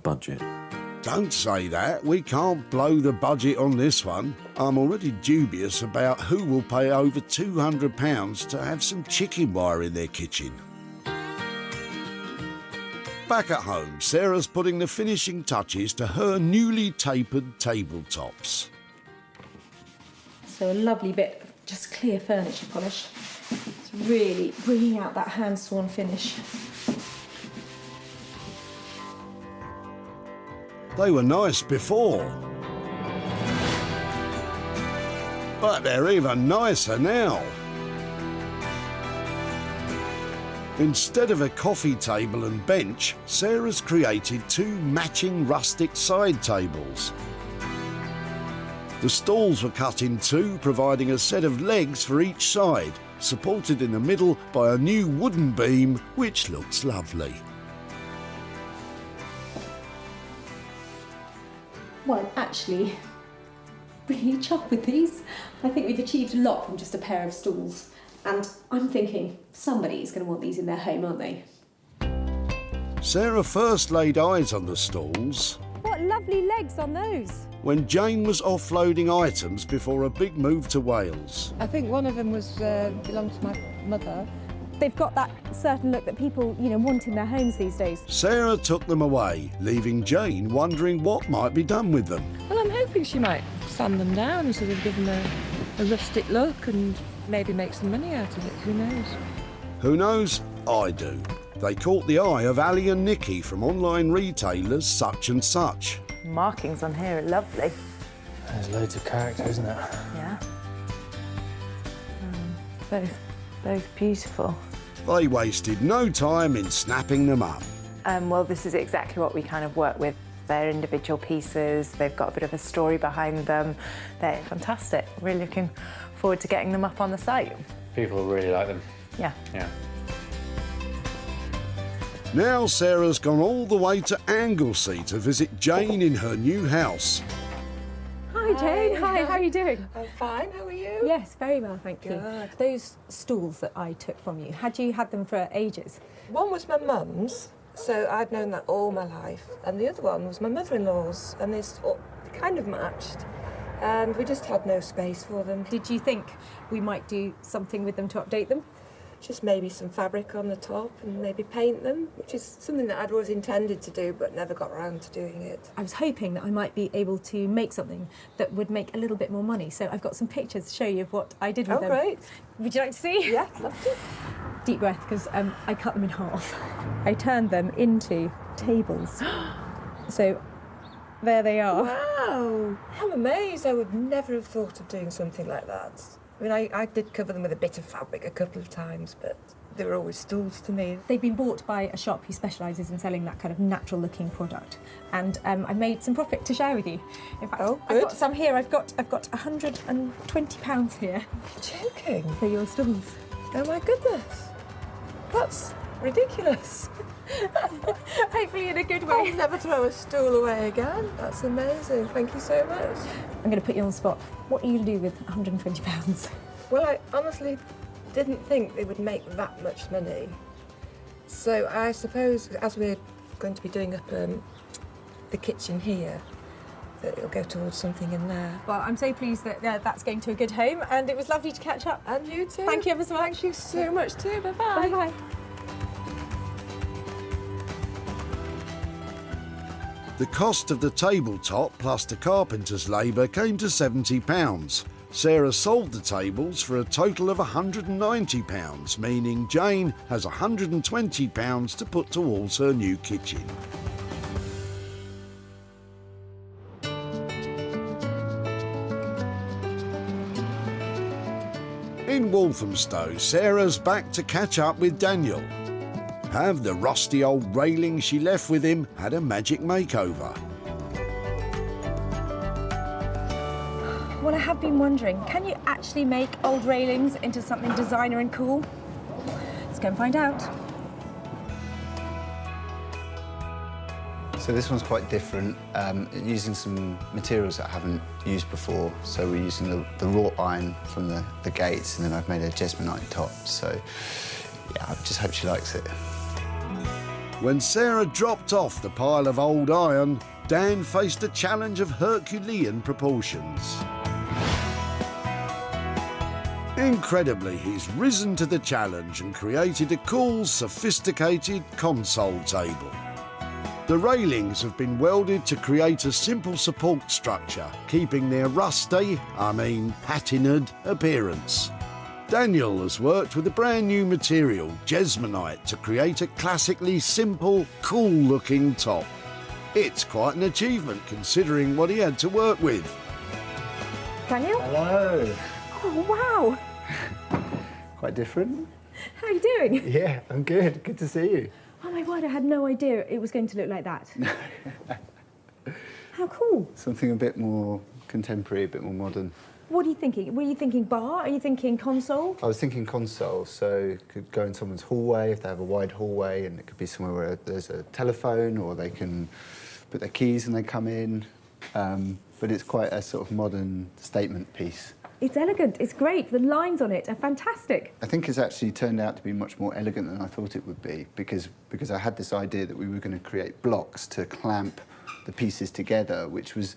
budget. Don't say that. We can't blow the budget on this one. I'm already dubious about who will pay over £200 to have some chicken wire in their kitchen. Back at home, Sarah's putting the finishing touches to her newly tapered tabletops. So a lovely bit of just clear furniture polish. It's really bringing out that hand-sawn finish. They were nice before, but they're even nicer now. Instead of a coffee table and bench, Sarah's created 2 matching rustic side tables. The stalls were cut in 2, providing a set of legs for each side, supported in the middle by a new wooden beam, which looks lovely. Well, I'm actually really chuffed with these. I think we've achieved a lot from just a pair of stools. And I'm thinking somebody is going to want these in their home, aren't they? Sarah first laid eyes on the stalls What lovely legs on those. when Jane was offloading items before a big move to Wales. I think one of them was belonged to my mother. They've got that certain look that people, want in their homes these days. Sarah took them away, leaving Jane wondering what might be done with them. Well, I'm hoping she might sand them down and sort of give them a rustic look and maybe make some money out of it. Who knows? Who knows? I do. They caught the eye of Ali and Nikki from online retailers Such and Such. Markings on here are lovely. There's loads of character, isn't it? Yeah. Both beautiful. They wasted no time in snapping them up. Well, this is exactly what we kind of work with. They're individual pieces, they've got a bit of a story behind them. They're fantastic. Really looking forward to getting them up on the site. People really like them. Yeah. Yeah. Now Sarah's gone all the way to Anglesey to visit Jane in her new house. Hi Jane, hi, how are you doing? I'm fine, how are you? Yes, very well, thank you. Good. Those stools that I took from you, had you had them for ages? One was my mum's, so I'd known that all my life, and the other one was my mother-in-law's, and they kind of matched, and we just had no space for them. Did you think we might do something with them to update them? Just maybe some fabric on the top and maybe paint them, which is something that I'd always intended to do but never got around to doing it. I was hoping that I might be able to make something that would make a little bit more money, so I've got some pictures to show you of what I did with them. Oh, great. Would you like to see? Yeah, love to. Deep breath, because I cut them in half. I turned them into tables. So there they are. Wow, I'm amazed. I would never have thought of doing something like that. I mean, I did cover them with a bit of fabric a couple of times, but they were always stools to me. They've been bought by a shop who specialises in selling that kind of natural-looking product, and I made some profit to share with you. In fact, I've got some here. I've got £120 here. Joking? For your stools. Oh my goodness, that's ridiculous. Hopefully in a good way. I'll never throw a stool away again. That's amazing. Thank you so much. I'm going to put you on the spot. What are you going to do with £120? Well, I honestly didn't think they would make that much money. So I suppose, as we're going to be doing up the kitchen here, that it'll go towards something in there. Well, I'm so pleased that that's going to a good home, and it was lovely to catch up. And you too. Thank you ever so much. Thank you so much too. Bye-bye. Bye-bye. The cost of the tabletop plus the carpenter's labour came to £70. Sarah sold the tables for a total of £190, meaning Jane has £120 to put towards her new kitchen. In Walthamstow, Sarah's back to catch up with Daniel. Have the rusty old railing she left with him had a magic makeover? Well, I have been wondering, can you actually make old railings into something designer and cool? Let's go and find out. So this one's quite different, using some materials that I haven't used before. So we're using the wrought iron from the gates, and then I've made a jesmonite top. So yeah, I just hope she likes it. When Sarah dropped off the pile of old iron, Dan faced a challenge of Herculean proportions. Incredibly, he's risen to the challenge and created a cool, sophisticated console table. The railings have been welded to create a simple support structure, keeping their rusty, patinaed appearance. Daniel has worked with a brand new material, jesmonite, to create a classically simple, cool-looking top. It's quite an achievement considering what he had to work with. Daniel? Hello. Oh, wow. Quite different. How are you doing? Yeah, I'm good. Good to see you. Oh my word, I had no idea it was going to look like that. How cool. Something a bit more contemporary, a bit more modern. What are you thinking? Were you thinking bar? Are you thinking console? I was thinking console, so it could go in someone's hallway if they have a wide hallway, and it could be somewhere where there's a telephone, or they can put their keys and they come in. But it's quite a sort of modern statement piece. It's elegant, it's great. The lines on it are fantastic. I think it's actually turned out to be much more elegant than I thought it would be, because I had this idea that we were going to create blocks to clamp the pieces together, which was,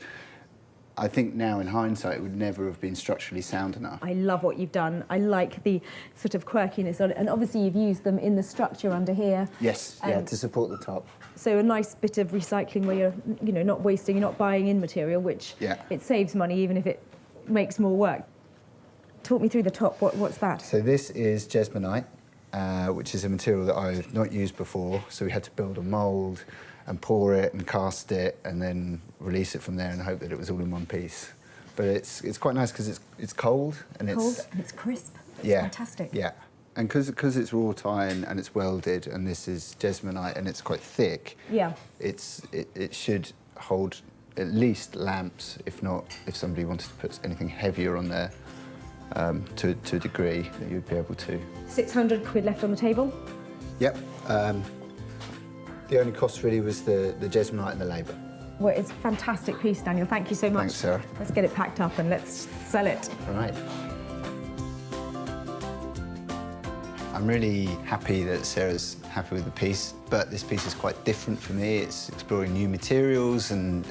I think now in hindsight, it would never have been structurally sound enough. I love what you've done. I like the sort of quirkiness on it, and obviously you've used them in the structure under here. Yes, yeah, to support the top. So a nice bit of recycling where you're not wasting, you're not buying in material, which it saves money even if it makes more work. Talk me through the top. What's that? So this is jesmonite, which is a material that I've not used before. So we had to build a mould and pour it and cast it and then release it from there and hope that it was all in one piece. but it's quite nice because it's cold and Cold and it's crisp. It's yeah, fantastic. Yeah, and because it's wrought iron and it's welded, and this is jesmonite and it's quite thick. Yeah. It should hold at least lamps, if somebody wanted to put anything heavier on there to a degree that you'd be able to. 600 quid left on the table. Yep. The only cost really was the jesmonite and the labour. Well, it's a fantastic piece, Daniel. Thank you so much. Thanks, Sarah. Let's get it packed up and let's sell it. All right. I'm really happy that Sarah's happy with the piece, but this piece is quite different for me. It's exploring new materials and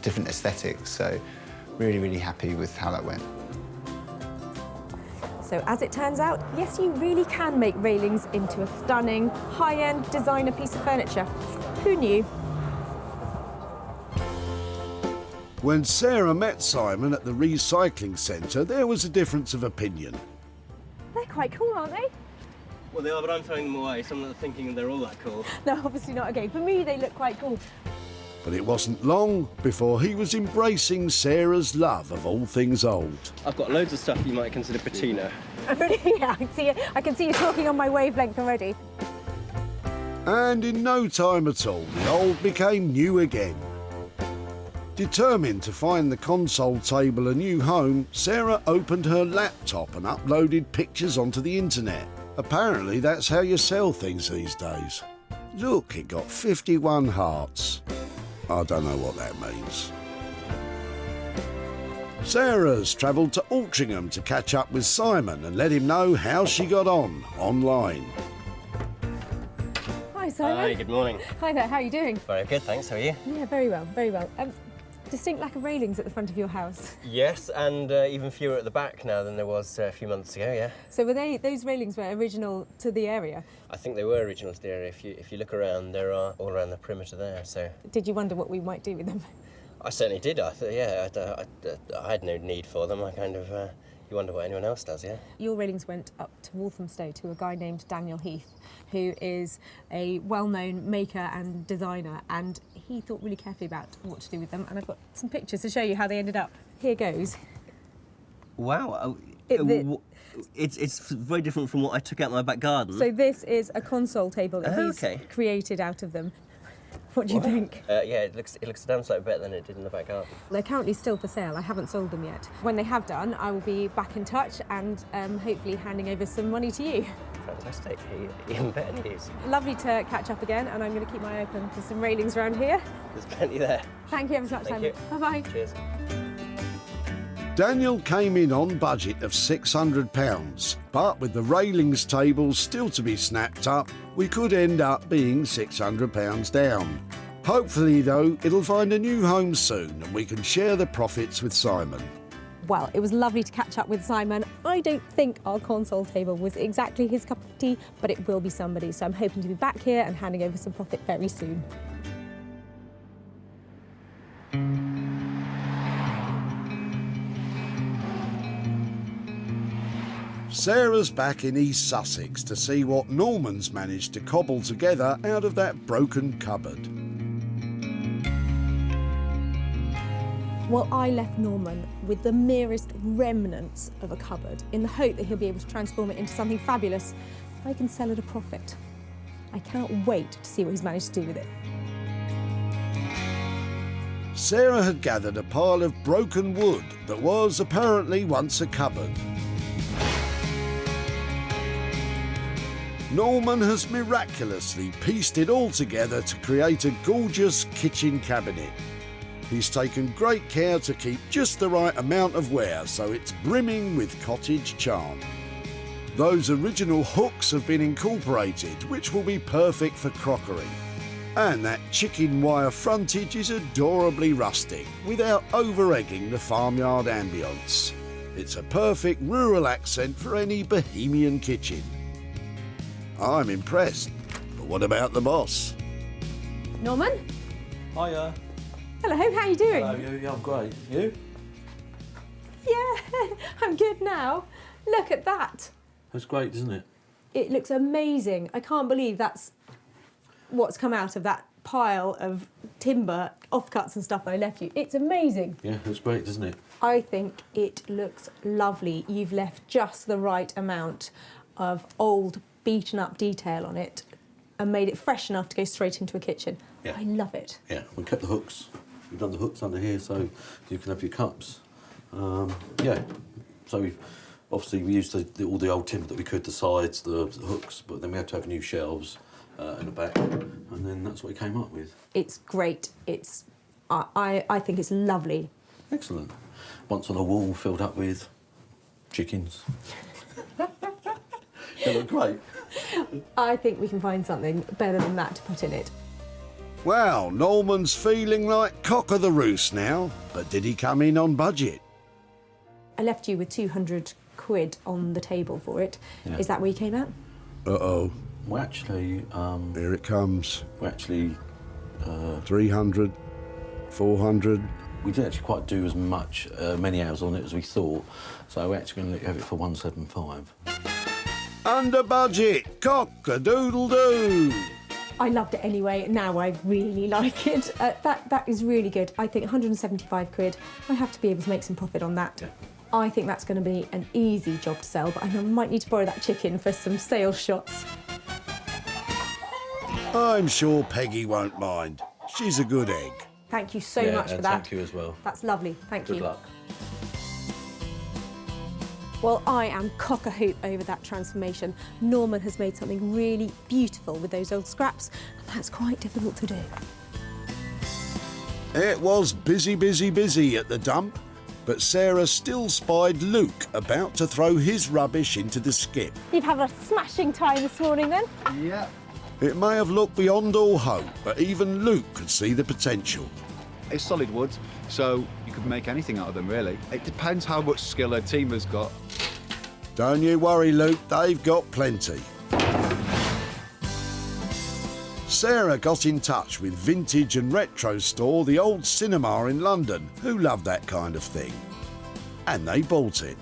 different aesthetics, so really, really happy with how that went. So as it turns out, yes, you really can make railings into a stunning, high-end designer piece of furniture. Who knew? When Sarah met Simon at the recycling centre, there was a difference of opinion. They're quite cool, aren't they? Well, they are, but I'm throwing them away, so I'm not thinking they're all that cool. No, obviously not. Okay, for me, they look quite cool. But it wasn't long before he was embracing Sarah's love of all things old. I've got loads of stuff you might consider patina. Yeah, I can see you talking on my wavelength already. And in no time at all, the old became new again. Determined to find the console table a new home, Sarah opened her laptop and uploaded pictures onto the internet. Apparently that's how you sell things these days. Look, it got 51 hearts. I don't know what that means. Sarah's travelled to Altrincham to catch up with Simon and let him know how she got on online. Hi, Simon. Hi, good morning. Hi there, how are you doing? Very good, thanks. How are you? Yeah, very well, very well. Distinct lack of railings at the front of your house. Yes, and even fewer at the back now than there was a few months ago, yeah. So were those railings were original to the area? I think they were original to the area. If you look around, there are all around the perimeter there, so... Did you wonder what we might do with them? I certainly did. I thought, yeah, I had no need for them. I kind of... you wonder what anyone else does, yeah? Your railings went up to Walthamstow to a guy named Daniel Heath, who is a well-known maker and designer, and he thought really carefully about what to do with them, and I've got some pictures to show you how they ended up. Here goes. Wow. It's very different from what I took out in my back garden. So this is a console table that he's created out of them. What do you think? Yeah, it looks a damn sight better than it did in the back garden. They're currently still for sale. I haven't sold them yet. When they have done, I will be back in touch and hopefully handing over some money to you. Fantastic. Even better news. Lovely to catch up again, and I'm going to keep my eye open for some railings around here. There's plenty there. Thank you ever so much, Simon. Bye-bye. Cheers. Daniel came in on budget of £600, but with the railings tables still to be snapped up, we could end up being £600 down. Hopefully, though, it'll find a new home soon and we can share the profits with Simon. Well, it was lovely to catch up with Simon. I don't think our console table was exactly his cup of tea, but it will be somebody, so I'm hoping to be back here and handing over some profit very soon. Sarah's back in East Sussex to see what Norman's managed to cobble together out of that broken cupboard. Well, I left Norman with the merest remnants of a cupboard in the hope that he'll be able to transform it into something fabulous I can sell at a profit. I cannot wait to see what he's managed to do with it. Sarah had gathered a pile of broken wood that was apparently once a cupboard. Norman has miraculously pieced it all together to create a gorgeous kitchen cabinet. He's taken great care to keep just the right amount of wear so it's brimming with cottage charm. Those original hooks have been incorporated, which will be perfect for crockery. And that chicken wire frontage is adorably rustic, without over-egging the farmyard ambience. It's a perfect rural accent for any bohemian kitchen. I'm impressed, but what about the boss? Norman? Hiya. Hello, how are you doing? Hello, yeah, I'm great. You? Yeah, I'm good now. Look at that. That's great, isn't it? It looks amazing. I can't believe that's what's come out of that pile of timber, offcuts and stuff that I left you. It's amazing. Yeah, it's great, isn't it? I think it looks lovely. You've left just the right amount of old, beaten up detail on it and made it fresh enough to go straight into a kitchen. Yeah. I love it. Yeah, we kept the hooks. We've done the hooks under here so you can have your cups. Yeah, so obviously we used all the old timber that we could, the sides, the hooks, but then we had to have new shelves in the back, and then that's what we came up with. It's great. I think it's lovely. Excellent. Once on a wall filled up with chickens. They look great. I think we can find something better than that to put in it. Well, Norman's feeling like cock of the roost now, but did he come in on budget? I left you with 200 quid on the table for it. Yeah. Is that where you came out? Uh-oh. Well, actually... here it comes. We actually... 300, 400... We didn't actually quite do as much, many hours on it as we thought, so we're actually going to have it for 175. Under budget! Cock-a-doodle-doo! I loved it anyway. Now I really like it. That is really good. I think 175 quid. I have to be able to make some profit on that. Yeah. I think that's going to be an easy job to sell, but I might need to borrow that chicken for some sales shots. I'm sure Peggy won't mind. She's a good egg. Thank you so much for that. Thank you as well. That's lovely. Thank you. Good luck. Well, I am cock-a-hoop over that transformation. Norman has made something really beautiful with those old scraps, and that's quite difficult to do. It was busy, busy, busy at the dump, but Sarah still spied Luke about to throw his rubbish into the skip. You've had a smashing time this morning then? Yeah. It may have looked beyond all hope, but even Luke could see the potential. It's solid wood, so you could make anything out of them, really. It depends how much skill her team has got. Don't you worry, Luke, they've got plenty. Sarah got in touch with vintage and retro store The Old Cinema in London, who love that kind of thing. And they bought it.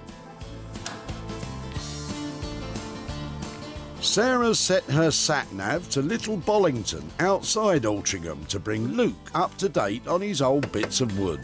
Sarah set her sat-nav to Little Bollington outside Altrincham to bring Luke up to date on his old bits of wood.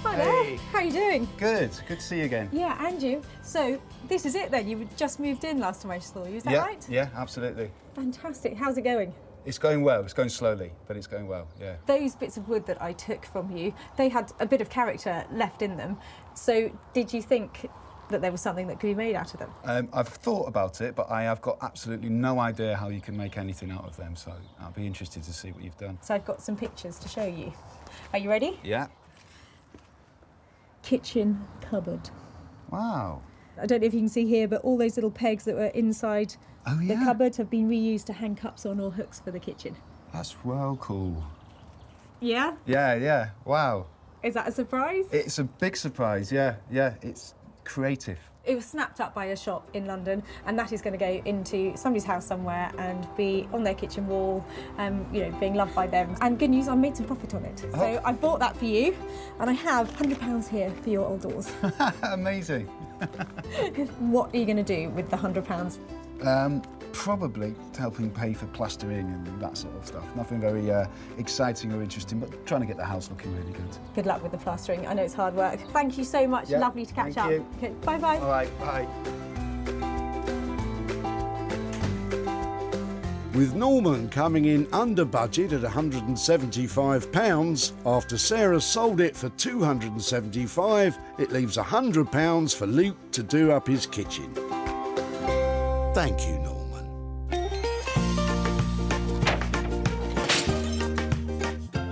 Hi there. How are you doing? Good. Good to see you again. Yeah, and you. So this is it then. You just moved in last time I saw you. Is that right? Yeah, absolutely. Fantastic. How's it going? It's going well. It's going slowly, but it's going well, yeah. Those bits of wood that I took from you, they had a bit of character left in them. So did you think that there was something that could be made out of them? I've thought about it, but I have got absolutely no idea how you can make anything out of them, so I'll be interested to see what you've done. So I've got some pictures to show you. Are you ready? Yeah. Kitchen cupboard. Wow. I don't know if you can see here, but all those little pegs that were inside the cupboard have been reused to hang cups on or hooks for the kitchen. That's well cool. Yeah? Yeah. Wow. Is that a surprise? It's a big surprise, yeah. It's creative. It was snapped up by a shop in London, and that is going to go into somebody's house somewhere and be on their kitchen wall, being loved by them. And good news, I made some profit on it. So I bought that for you, and I have £100 here for your old doors. Amazing. What are you going to do with the £100? Probably helping pay for plastering and that sort of stuff. Nothing very exciting or interesting, but trying to get the house looking really good. Good luck with the plastering. I know it's hard work. Thank you so much. Yeah, Lovely to catch up. thank you. Okay, bye-bye. All right, bye. With Norman coming in under budget at £175, after Sarah sold it for £275, it leaves £100 for Luke to do up his kitchen. Thank you, Norman.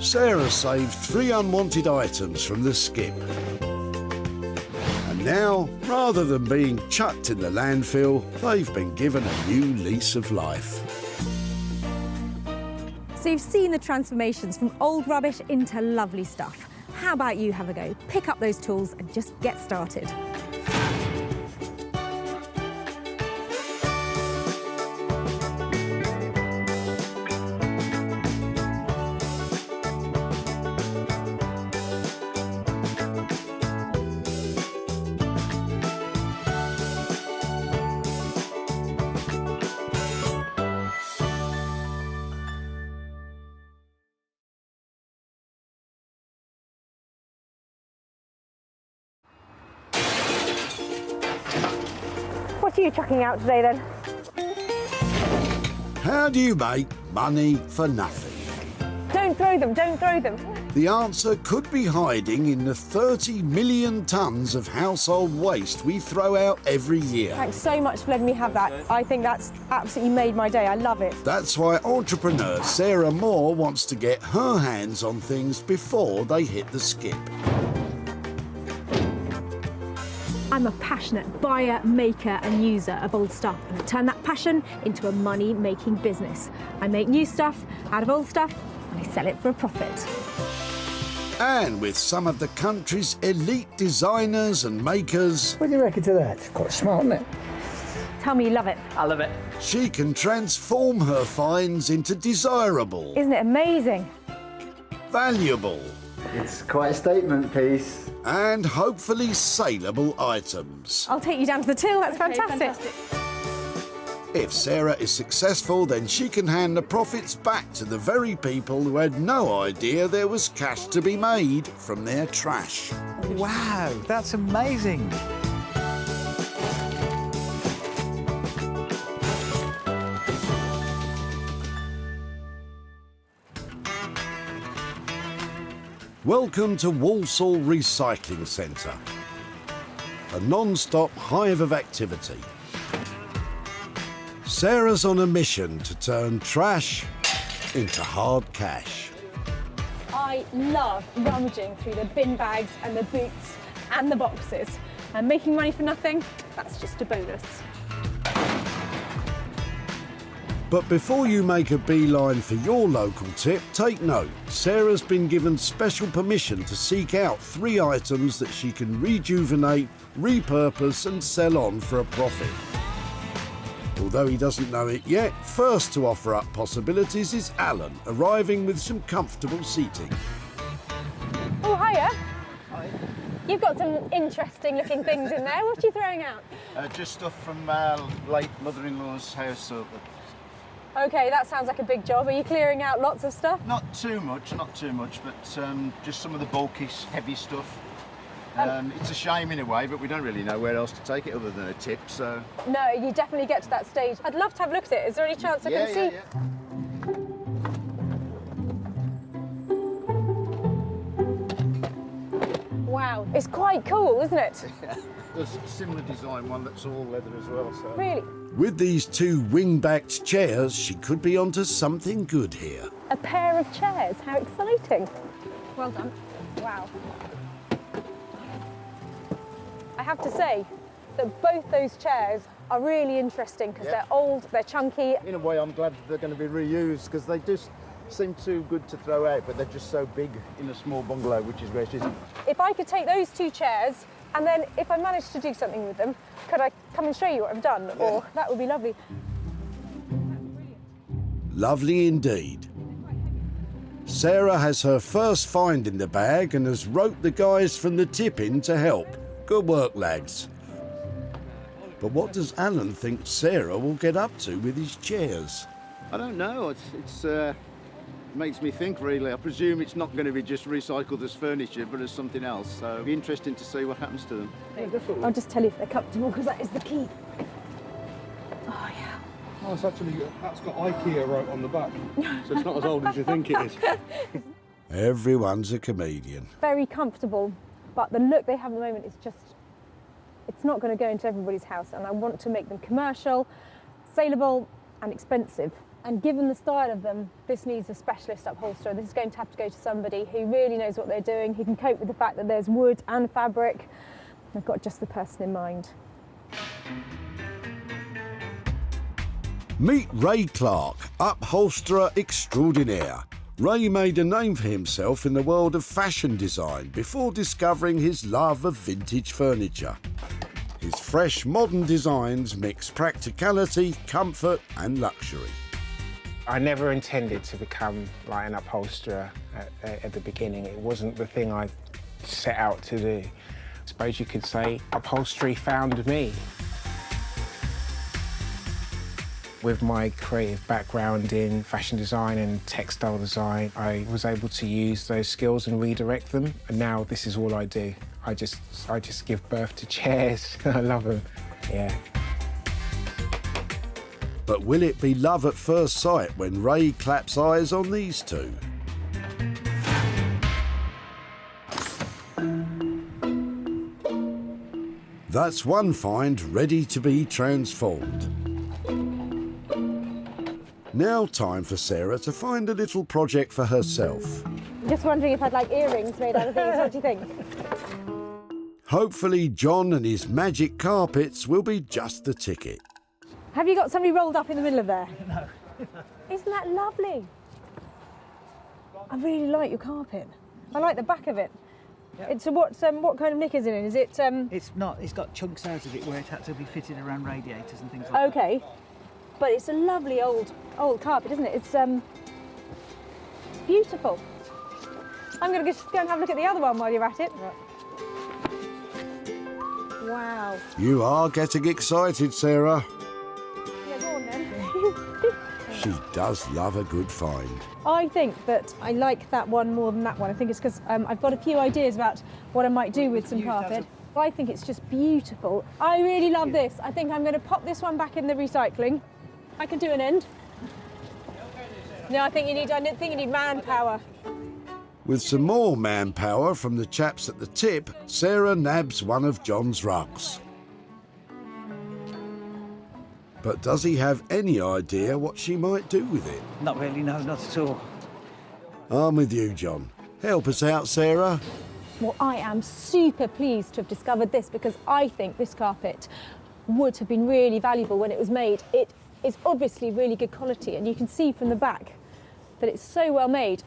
Sarah saved 3 unwanted items from the skip. And now, rather than being chucked in the landfill, they've been given a new lease of life. So you've seen the transformations from old rubbish into lovely stuff. How about you have a go? Pick up those tools and just get started. What are you chucking out today then? How do you make money for nothing? Don't throw them, don't throw them. The answer could be hiding in the 30 million tonnes of household waste we throw out every year. Thanks so much for letting me have that. I think that's absolutely made my day. I love it. That's why entrepreneur Sarah Moore wants to get her hands on things before they hit the skip. I'm a passionate buyer, maker and user of old stuff, and I turn that passion into a money-making business. I make new stuff out of old stuff and I sell it for a profit. And with some of the country's elite designers and makers... What do you reckon to that? Quite smart, isn't it? Tell me you love it. I love it. She can transform her finds into desirable, Isn't it amazing? valuable, It's quite a statement piece. and hopefully saleable items. I'll take you down to the till, that's fantastic. If Sarah is successful, then she can hand the profits back to the very people who had no idea there was cash to be made from their trash. Wow, that's amazing. Welcome to Walsall Recycling Center, a non-stop hive of activity. Sarah's on a mission to turn trash into hard cash. I love rummaging through the bin bags and the boots and the boxes. And making money for nothing, that's just a bonus. But before you make a beeline for your local tip, take note. Sarah's been given special permission to seek out 3 items that she can rejuvenate, repurpose and sell on for a profit. Although he doesn't know it yet, first to offer up possibilities is Alan, arriving with some comfortable seating. Oh, hiya. Hi. You've got some interesting looking things in there. What are you throwing out? Just stuff from late mother-in-law's house. So Okay, that sounds like a big job. Are you clearing out lots of stuff? not too much, but just some of the bulky, heavy stuff. It's a shame in a way, but we don't really know where else to take it other than a tip, so... No, you definitely get to that stage. I'd love to have a look at it. Is there any chance I can see? Wow, it's quite cool, isn't it? There's a similar design one that's all leather as well, so... Really? With these 2 wing-backed chairs, she could be onto something good here. A pair of chairs, how exciting. Well done. Wow. I have to say that both those chairs are really interesting because they're old, they're chunky. In a way, I'm glad they're going to be reused because they just seem too good to throw out, but they're just so big in a small bungalow, which is great. If I could take those 2 chairs and then if I managed to do something with them, could I come and show you what I've done? Yeah. Or that would be lovely. Lovely indeed. Sarah has her first find in the bag and has roped the guys from the tip in to help. Good work, lads. But what does Alan think Sarah will get up to with his chairs? I don't know. It makes me think, really. I presume it's not going to be just recycled as furniture, but as something else. So it'll be interesting to see what happens to them. I'll just tell you if they're comfortable because that is the key. Oh, yeah. Oh, that's got IKEA wrote on the back, so it's not as old as you think it is. Everyone's a comedian. Very comfortable, but the look they have at the moment is just, it's not going to go into everybody's house, and I want to make them commercial, saleable and expensive. And given the style of them, this needs a specialist upholsterer. This is going to have to go to somebody who really knows what they're doing, who can cope with the fact that there's wood and fabric. I've got just the person in mind. Meet Ray Clark, upholsterer extraordinaire. Ray made a name for himself in the world of fashion design before discovering his love of vintage furniture. His fresh, modern designs mix practicality, comfort and luxury. I never intended to become like an upholsterer at the beginning. It wasn't the thing I set out to do. I suppose you could say upholstery found me. With my creative background in fashion design and textile design, I was able to use those skills and redirect them. And now this is all I do. I just give birth to chairs. I love them. Yeah. But will it be love at first sight when Ray claps eyes on these two? That's one find ready to be transformed. Now time for Sarah to find a little project for herself. Just wondering if I'd like earrings made out of these. What do you think? Hopefully John and his magic carpets will be just the ticket. Have you got somebody rolled up in the middle of there? No. Isn't that lovely? I really like your carpet. I like the back of it. Yep. It's what kind of nick is it in? Is it? It's not. It's got chunks out of it where it had to be fitted around radiators and things like that. Okay, but it's a lovely old carpet, isn't it? It's beautiful. I'm going to just go and have a look at the other one while you're at it. Right. Wow. You are getting excited, Sarah. Yeah, go on then. She does love a good find. I think that I like that one more than that one. I think it's because I've got a few ideas about what I might do with some carpet. I think it's just beautiful. I really love this. I think I'm going to pop this one back in the recycling. I can do an end. No, I think you need manpower. With some more manpower from the chaps at the tip, Sarah nabs one of John's rugs. But does he have any idea what she might do with it? Not really, no, not at all. I'm with you, John. Help us out, Sarah. Well, I am super pleased to have discovered this because I think this carpet would have been really valuable when it was made. It is obviously really good quality, and you can see from the back that it's so well made.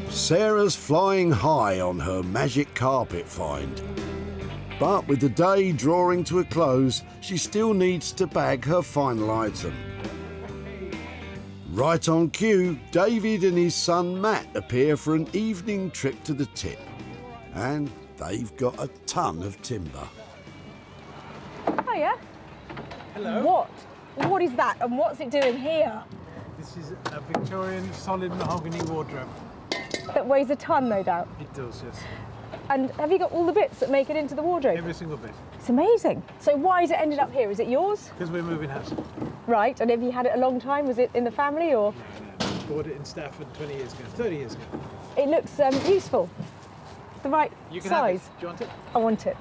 Sarah's flying high on her magic carpet find. But with the day drawing to a close, she still needs to bag her final item. Right on cue, David and his son Matt appear for an evening trip to the tip. And they've got a ton of timber. Oh yeah? Hello. What is that and what's it doing here? This is a Victorian solid mahogany wardrobe. That weighs a ton, no doubt. It does, yes. And have you got all the bits that make it into the wardrobe? Every single bit. It's amazing. So why has it ended up here? Is it yours? Because we're moving house. Right, and have you had it a long time? Was it in the family or? No, bought it in Stafford 20 years ago, 30 years ago. It looks useful. The right You can size. have it. Do you want it? I want it.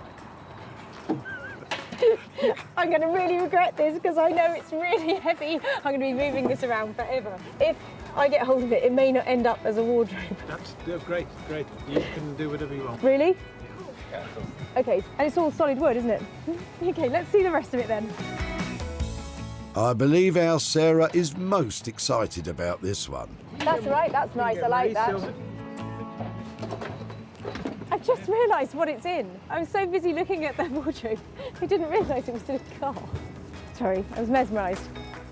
I'm going to really regret this because I know it's really heavy. I'm going to be moving this around forever. If I get hold of it, it may not end up as a wardrobe. That's great, great. You can do whatever you want. Really? Yeah. Okay, and it's all solid wood, isn't it? Okay, let's see the rest of it then. I believe our Sarah is most excited about this one. That's right, that's nice, I like that. I've just realised what it's in. I was so busy looking at the wardrobe, I didn't realise it was in a car. Sorry, I was mesmerised.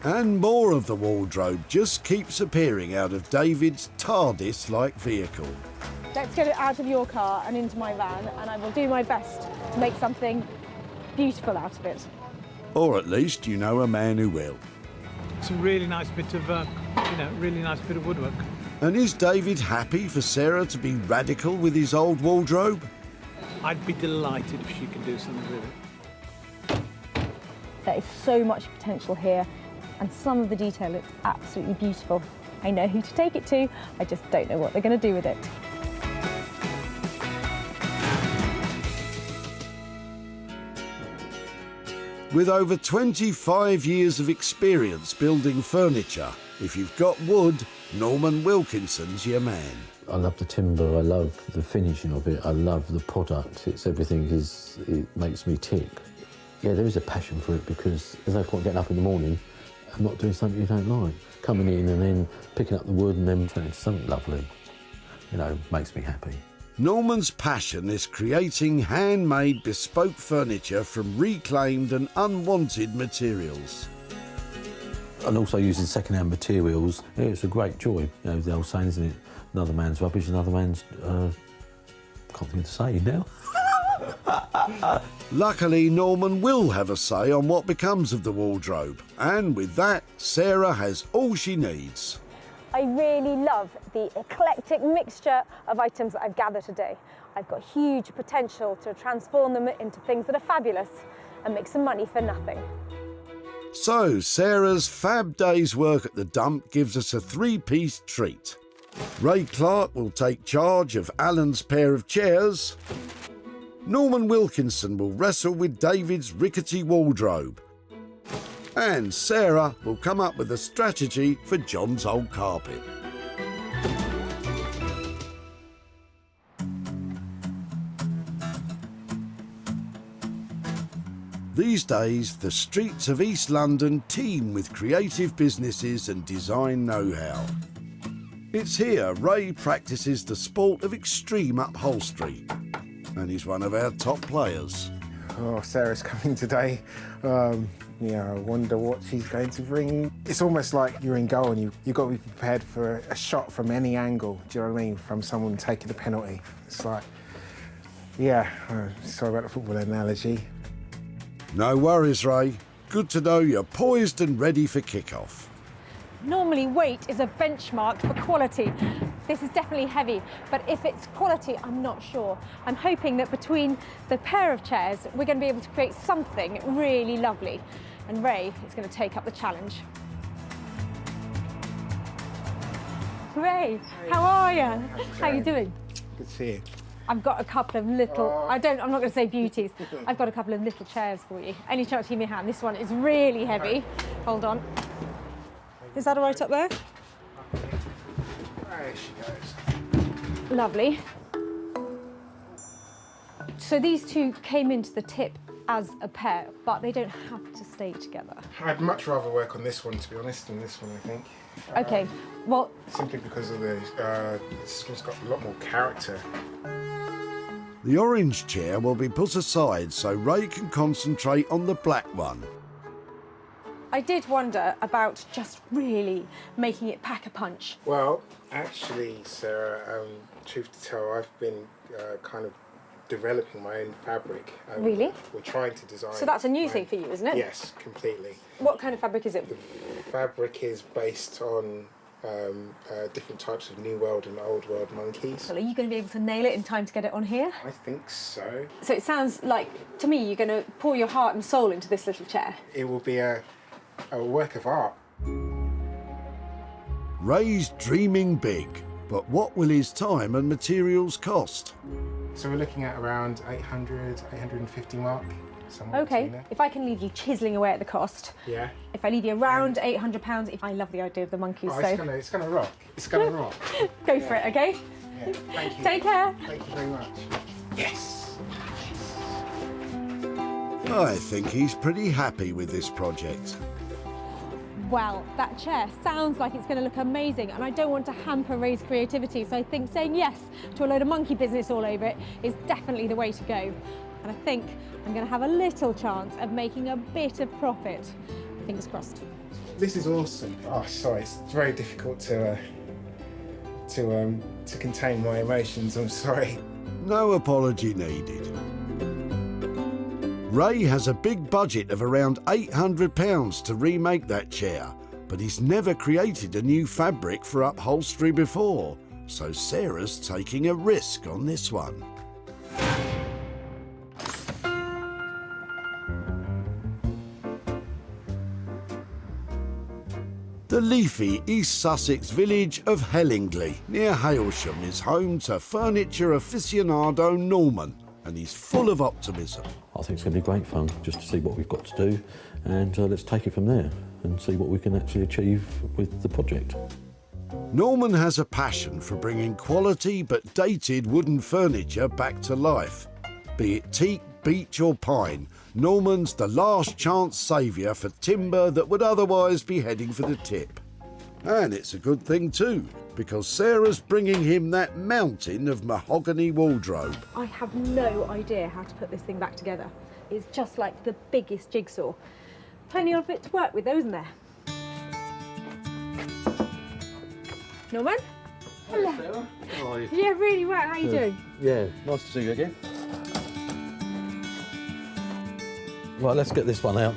And more of the wardrobe just keeps appearing out of David's TARDIS-like vehicle. Let's get it out of your car and into my van, and I will do my best to make something beautiful out of it. Or at least you know a man who will. It's a really nice bit of, really nice bit of woodwork. And is David happy for Sarah to be radical with his old wardrobe? I'd be delighted if she could do something with it. There is so much potential here, and some of the detail looks absolutely beautiful. I know who to take it to, I just don't know what they're going to do with it. With over 25 years of experience building furniture, if you've got wood, Norman Wilkinson's your man. I love the timber, I love the finishing of it, I love the product. It's everything it makes me tick. Yeah, there is a passion for it because there's no point getting up in the morning and not doing something you don't like. Coming in and then picking up the wood and then turning into something lovely, makes me happy. Norman's passion is creating handmade bespoke furniture from reclaimed and unwanted materials. And also using second-hand materials, it's a great joy. The old saying, isn't it? Another man's rubbish, another man's... can't think of to say now. Luckily, Norman will have a say on what becomes of the wardrobe. And with that, Sarah has all she needs. I really love the eclectic mixture of items that I've gathered today. I've got huge potential to transform them into things that are fabulous and make some money for nothing. So, Sarah's fab day's work at the dump gives us a three-piece treat. Ray Clark will take charge of Alan's pair of chairs. Norman Wilkinson will wrestle with David's rickety wardrobe. And Sarah will come up with a strategy for John's old carpet. These days, the streets of East London teem with creative businesses and design know-how. It's here Ray practices the sport of extreme upholstery, and he's one of our top players. Oh, Sarah's coming today. I wonder what she's going to bring. It's almost like you're in goal and you've got to be prepared for a shot from any angle, do you know what I mean, from someone taking the penalty. It's like, sorry about the football analogy. No worries, Ray. Good to know you're poised and ready for kick-off. Normally weight is a benchmark for quality. This is definitely heavy, but if it's quality, I'm not sure. I'm hoping that between the pair of chairs, we're going to be able to create something really lovely. And Ray is going to take up the challenge. Ray, how are you? How are you doing? Good to see you. I've got a couple of little, I'm not going to say beauties, I've got a couple of little chairs for you. Any chance you give me a hand? This one is really heavy. Hold on. Is that all right up there? There she goes. Lovely. So these two came into the tip as a pair, but they don't have to stay together. I'd much rather work on this one, to be honest, than this one, I think. Okay, well... Simply because of this one's got a lot more character. The orange chair will be put aside so Ray can concentrate on the black one. I did wonder about just really making it pack a punch. Well, actually, Sarah, truth to tell, I've been kind of developing my own fabric. Really? We're trying to design... So that's a new thing for you, isn't it? Yes, completely. What kind of fabric is it? The fabric is based on different types of New World and Old World monkeys. Well, are you going to be able to nail it in time to get it on here? I think so. So it sounds like, to me, you're going to pour your heart and soul into this little chair. It will be a work of art. Ray's dreaming big, but what will his time and materials cost? So we're looking at around 800, 850 mark. Okay, if I can leave you chiselling away at the cost. Yeah. If I leave you around £800, if I love the idea of the monkeys, oh, so... It's gonna rock. It's gonna rock. Go for it, okay? Yeah, thank you. Take care. Thank you very much. Yes. I think he's pretty happy with this project. Well, that chair sounds like it's going to look amazing, and I don't want to hamper Ray's creativity, so I think saying yes to a load of monkey business all over it is definitely the way to go. And I think I'm going to have a little chance of making a bit of profit. Fingers crossed. This is awesome. Oh, sorry, it's very difficult to contain my emotions. I'm sorry. No apology needed. Ray has a big budget of around £800 to remake that chair, but he's never created a new fabric for upholstery before, so Sarah's taking a risk on this one. The leafy East Sussex village of Hellingley, near Hailsham, is home to furniture aficionado Norman, and he's full of optimism. I think it's going to be great fun just to see what we've got to do, and let's take it from there and see what we can actually achieve with the project. Norman has a passion for bringing quality but dated wooden furniture back to life. Be it teak, beech or pine, Norman's the last chance saviour for timber that would otherwise be heading for the tip. And it's a good thing too, because Sarah's bringing him that mountain of mahogany wardrobe. I have no idea how to put this thing back together. It's just like the biggest jigsaw. Tiny little bit to work with, though, isn't there? Norman? Hello. Sarah. How are you? Yeah, really well. How are you doing? Yeah, nice to see you again. Right, let's get this one out.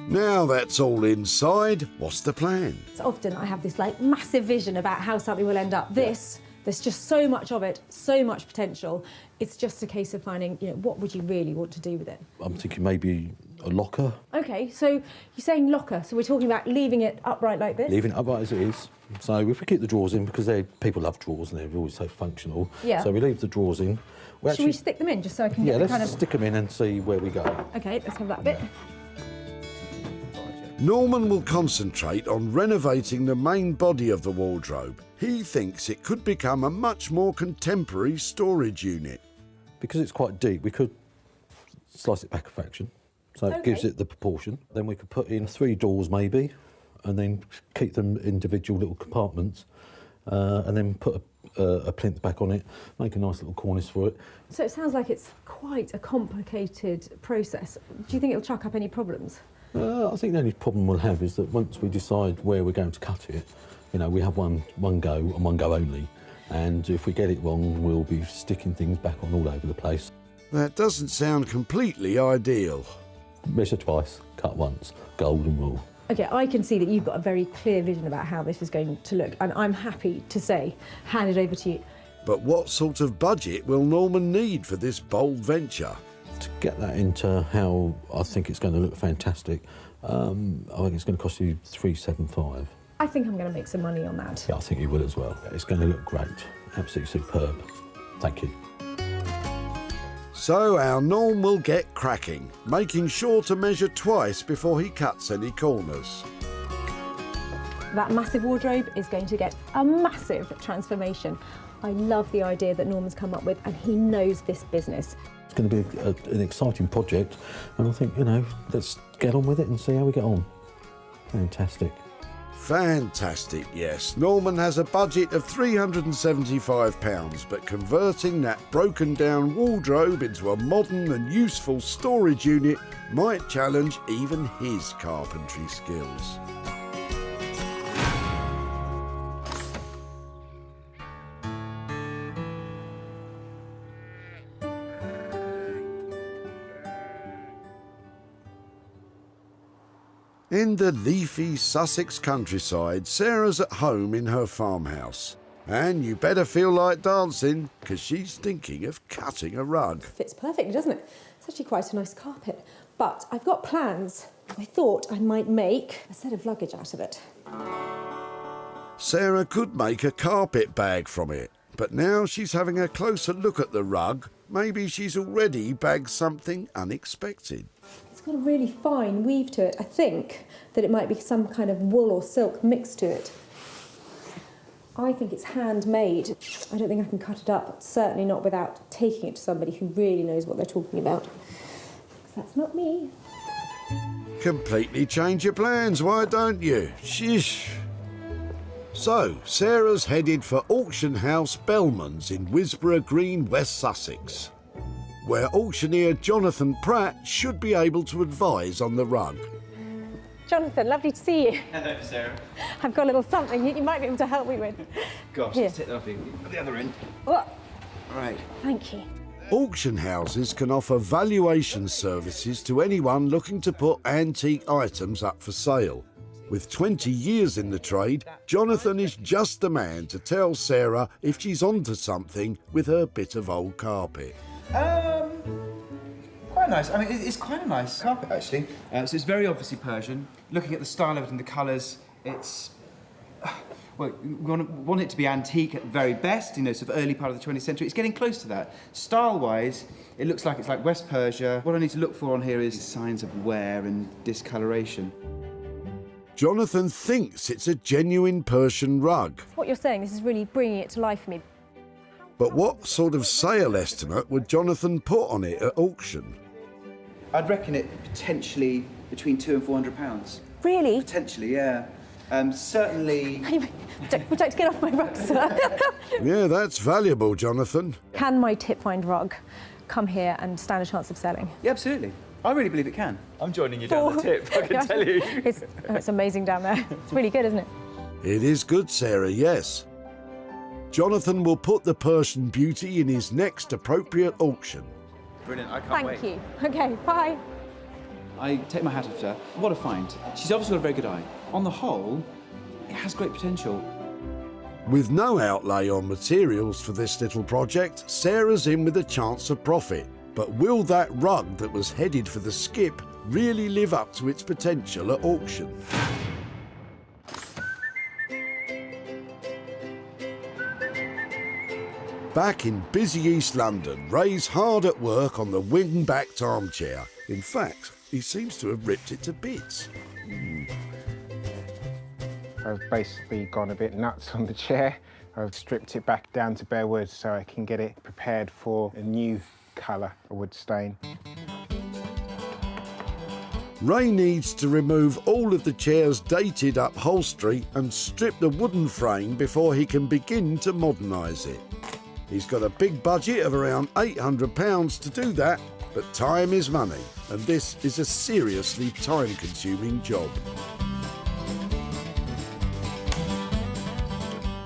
Now that's all inside, what's the plan? So often I have this like massive vision about how something will end up. There's just so much of it, so much potential. It's just a case of finding, what would you really want to do with it? I'm thinking maybe a locker. Okay, so you're saying locker, so we're talking about leaving it upright like this? Leaving it upright as it is. So if we keep the drawers in, because people love drawers and they're always so functional. Yeah. So we leave the drawers in. Should we stick them in just so I can get the let's kind of... stick them in and see where we go. Okay, let's have that bit. Norman will concentrate on renovating the main body of the wardrobe. He thinks it could become a much more contemporary storage unit. Because it's quite deep, we could slice it back a fraction, so it gives it the proportion. Then we could put in 3 doors maybe, and then keep them individual little compartments, and then put a plinth back on it, make a nice little cornice for it. So it sounds like it's quite a complicated process. Do you think it'll chuck up any problems? I think the only problem we'll have is that once we decide where we're going to cut it, you know, we have one go and one go only. And if we get it wrong, we'll be sticking things back on all over the place. That doesn't sound completely ideal. Measure twice, cut once, golden rule. Okay, I can see that you've got a very clear vision about how this is going to look, and I'm happy to say, hand it over to you. But what sort of budget will Norman need for this bold venture? To get that into how I think it's going to look fantastic, I think it's going to cost you $375. I think I'm going to make some money on that. Yeah, I think you will as well. It's going to look great, absolutely superb. Thank you. So our Norm will get cracking, making sure to measure twice before he cuts any corners. That massive wardrobe is going to get a massive transformation. I love the idea that Norman's come up with, and he knows this business. It's going to be an exciting project, and I think, you know, let's get on with it and see how we get on. Fantastic. Fantastic, yes. Norman has a budget of £375, but converting that broken down wardrobe into a modern and useful storage unit might challenge even his carpentry skills. In the leafy Sussex countryside, Sarah's at home in her farmhouse. And you better feel like dancing, because she's thinking of cutting a rug. Fits perfectly, doesn't it? It's actually quite a nice carpet. But I've got plans. I thought I might make a set of luggage out of it. Sarah could make a carpet bag from it, but now she's having a closer look at the rug. Maybe she's already bagged something unexpected. It's got a really fine weave to it. I think that it might be some kind of wool or silk mixed to it. I think it's handmade. I don't think I can cut it up, certainly not without taking it to somebody who really knows what they're talking about. 'Cause that's not me. Completely change your plans, why don't you? Shish. So, Sarah's headed for Auction House Bellman's in Wisborough Green, West Sussex, where auctioneer Jonathan Pratt should be able to advise on the rug. Jonathan, lovely to see you. Hello, Sarah. I've got a little something you might be able to help me with. Gosh, Here. let's take that off you. At the other end. What? Right. Thank you. Auction houses can offer valuation services to anyone looking to put antique items up for sale. With 20 years in the trade, Jonathan is just the man to tell Sarah if she's onto something with her bit of old carpet. Quite nice. I mean, it's quite a nice carpet, actually. So it's very obviously Persian. Looking at the style of it and the colours, it's... Well, we want it to be antique at the very best, you know, sort of early part of the 20th century. It's getting close to that. Style-wise, it looks like it's like West Persia. What I need to look for on here is signs of wear and discoloration. Jonathan thinks it's a genuine Persian rug. What you're saying, this is really bringing it to life for me. But what sort of sale estimate would Jonathan put on it at auction? I'd reckon it potentially between £200 and £400. Really? Potentially, yeah. Certainly... Would you like to get off my rug, sir? Yeah, that's valuable, Jonathan. Can my tip-find rug come here and stand a chance of selling? Yeah, absolutely. I really believe it can. I'm joining you down the tip, I can tell you. It's amazing down there. It's really good, isn't it? It is good, Sarah, yes. Jonathan will put the Persian beauty in his next appropriate auction. Brilliant, I can't wait. Thank you. Okay, bye. I take my hat off to her. What a find. She's obviously got a very good eye. On the whole, it has great potential. With no outlay on materials for this little project, Sarah's in with a chance of profit. But will that rug that was headed for the skip really live up to its potential at auction. Back in busy East London, Ray's hard at work on the wing-backed armchair. In fact, he seems to have ripped it to bits. I've basically gone a bit nuts on the chair. I've stripped it back down to bare wood so I can get it prepared for a new colour, a wood stain. Ray needs to remove all of the chair's dated upholstery and strip the wooden frame before he can begin to modernise it. He's got a big budget of around £800 to do that, but time is money, and this is a seriously time-consuming job.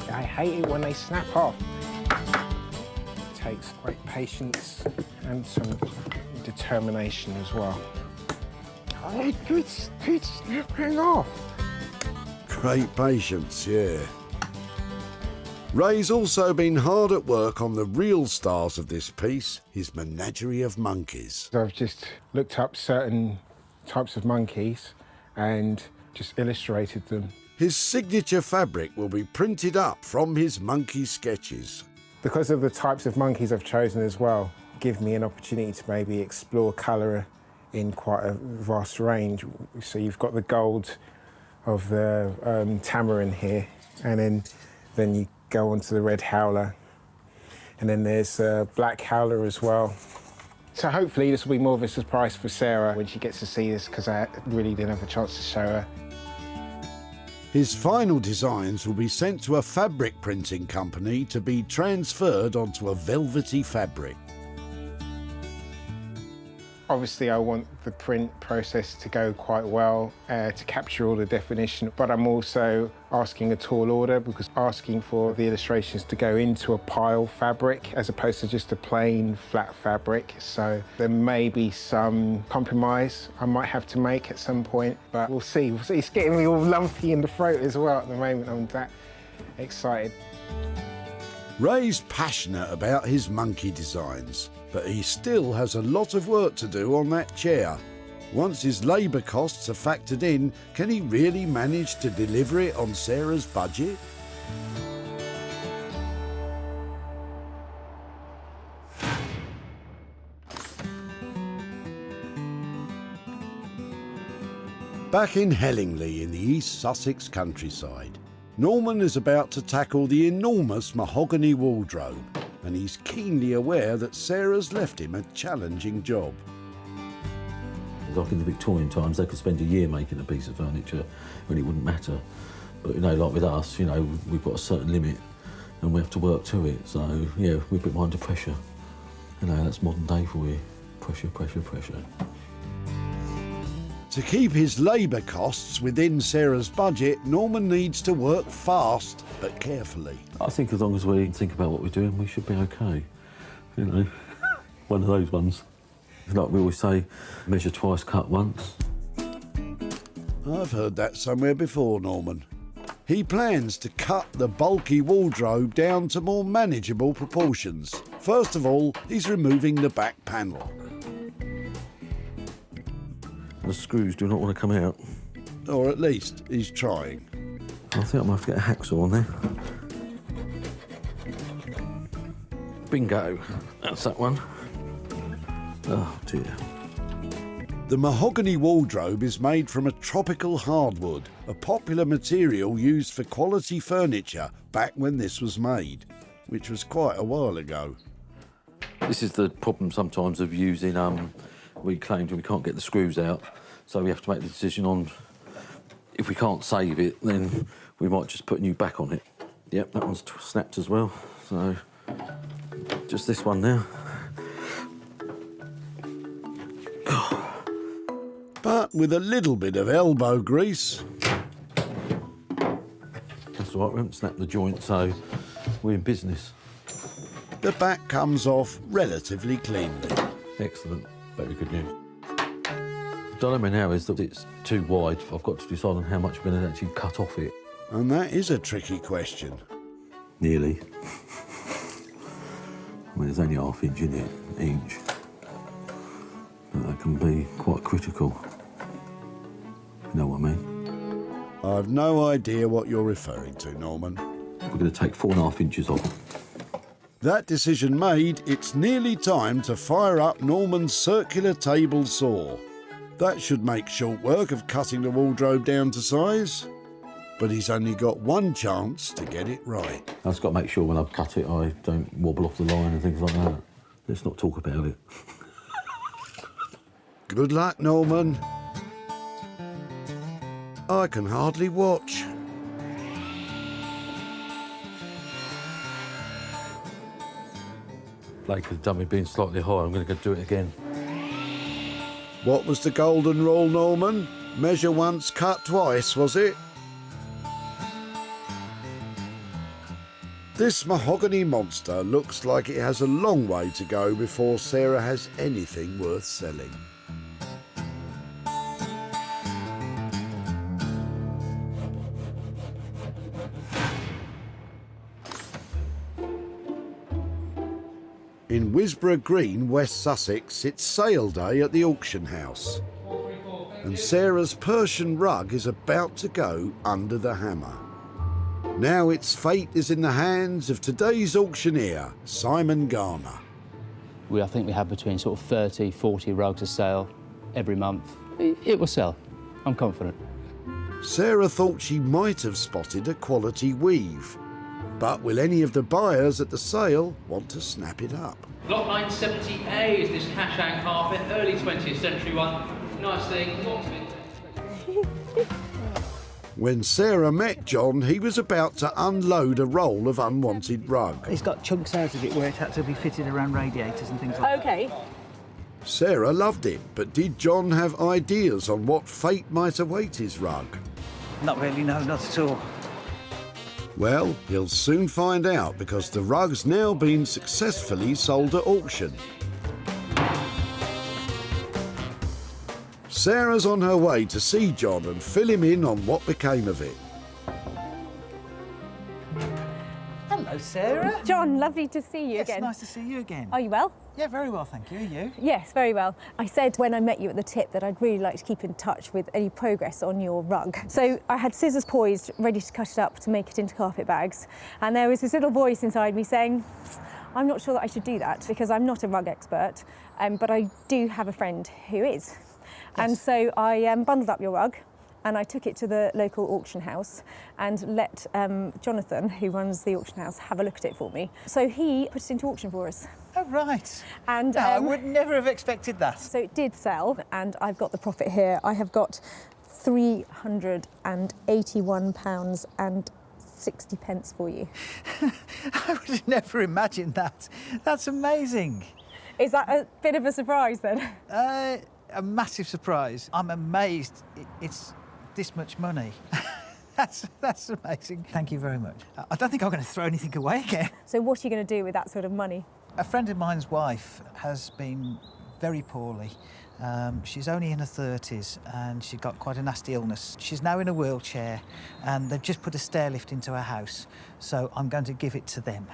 I hate it when they snap off. It takes great patience and some determination as well. Oh, it's snapping off. Great patience, yeah. Ray's also been hard at work on the real stars of this piece, his menagerie of monkeys. I've just looked up certain types of monkeys and just illustrated them. His signature fabric will be printed up from his monkey sketches. Because of the types of monkeys I've chosen as well, give me an opportunity to maybe explore colour in quite a vast range. So you've got the gold of the tamarin here, and then you go on to the red howler, and then there's black howler as well. So hopefully this will be more of a surprise for Sarah when she gets to see this, because I really didn't have a chance to show her. His final designs will be sent to a fabric printing company to be transferred onto a velvety fabric. Obviously, I want the print process to go quite well to capture all the definition, but I'm also asking a tall order because asking for the illustrations to go into a pile fabric as opposed to just a plain flat fabric. So there may be some compromise I might have to make at some point, but we'll see. It's getting me all lumpy in the throat as well at the moment. I'm that excited. Ray's passionate about his monkey designs, but he still has a lot of work to do on that chair. Once his labour costs are factored in, can he really manage to deliver it on Sarah's budget? Back in Hellingley in the East Sussex countryside, Norman is about to tackle the enormous mahogany wardrobe, and he's keenly aware that Sarah's left him a challenging job. Like in the Victorian times, they could spend a year making a piece of furniture when it wouldn't matter. But, you know, like with us, you know, we've got a certain limit and we have to work to it. So, yeah, we're a bit more under pressure. You know, that's modern day for you. Pressure, pressure, pressure. To keep his labour costs within Sarah's budget, Norman needs to work fast but carefully. I think as long as we think about what we're doing, we should be okay. You know, one of those ones. Like we always say, measure twice, cut once. I've heard that somewhere before, Norman. He plans to cut the bulky wardrobe down to more manageable proportions. First of all, he's removing the back panel. The screws do not want to come out. Or at least he's trying. I think I might have to get a hacksaw on there. Bingo, that's that one. Oh dear. The mahogany wardrobe is made from a tropical hardwood, a popular material used for quality furniture back when this was made, which was quite a while ago. This is the problem sometimes of using reclaimed when we can't get the screws out, so we have to make the decision on if we can't save it, then we might just put a new back on it. Yep, that one's snapped as well, so just this one now. But with a little bit of elbow grease. That's all right, we haven't snapped the joint, so we're in business. The back comes off relatively cleanly. Excellent, very good news. The dilemma now is that it's too wide. I've got to decide on how much we're going to actually cut off it. And that is a tricky question. Nearly. I mean, there's only half inch in it, inch. that can be quite critical. You know what I mean? I've no idea what you're referring to, Norman. We're going to take 4.5 inches off. That decision made, it's nearly time to fire up Norman's circular table saw. That should make short work of cutting the wardrobe down to size. But he's only got one chance to get it right. I've just got to make sure when I cut it I don't wobble off the line and things like that. Let's not talk about it. Good luck, Norman. I can hardly watch. Blake has done me being slightly high. I'm going to go do it again. What was the golden rule, Norman? Measure once, cut twice, was it? This mahogany monster looks like it has a long way to go before Sarah has anything worth selling. In Wisborough Green, West Sussex, it's sale day at the auction house. And Sarah's Persian rug is about to go under the hammer. Now its fate is in the hands of today's auctioneer, Simon Garner. I think we have between sort of 30, 40 rugs a sale every month. It will sell, I'm confident. Sarah thought she might have spotted a quality weave. But will any of the buyers at the sale want to snap it up? Block 970A is this Kashan carpet, early 20th century one. Nice thing, lots of it. When Sarah met John, he was about to unload a roll of unwanted rug. It's got chunks out of it where it had to be fitted around radiators and things like that. Okay. Sarah loved it, but did John have ideas on what fate might await his rug? Not really, no, not at all. Well, he'll soon find out because the rug's now been successfully sold at auction. Sarah's on her way to see John and fill him in on what became of it. Hello, Sarah. John, lovely to see you again. It's nice to see you again. Are you well? Yeah, very well, thank you. Are you? Yes, very well. I said when I met you at the tip that I'd really like to keep in touch with any progress on your rug. So I had scissors poised, ready to cut it up to make it into carpet bags. And there was this little voice inside me saying, I'm not sure that I should do that because I'm not a rug expert, but I do have a friend who is. Yes. And so I bundled up your rug and I took it to the local auction house and let Jonathan, who runs the auction house, have a look at it for me. So he put it into auction for us. Oh, right. And no, I would never have expected that. So it did sell, and I've got the profit here. I have got £381.60 for you. I would have never imagined that. That's amazing. Is that a bit of a surprise then? A massive surprise. I'm amazed it's this much money. That's amazing. Thank you very much. I don't think I'm going to throw anything away again. So what are you going to do with that sort of money? A friend of mine's wife has been very poorly. She's only in her 30s and she got quite a nasty illness. She's now in a wheelchair and they've just put a stair lift into her house, so I'm going to give it to them.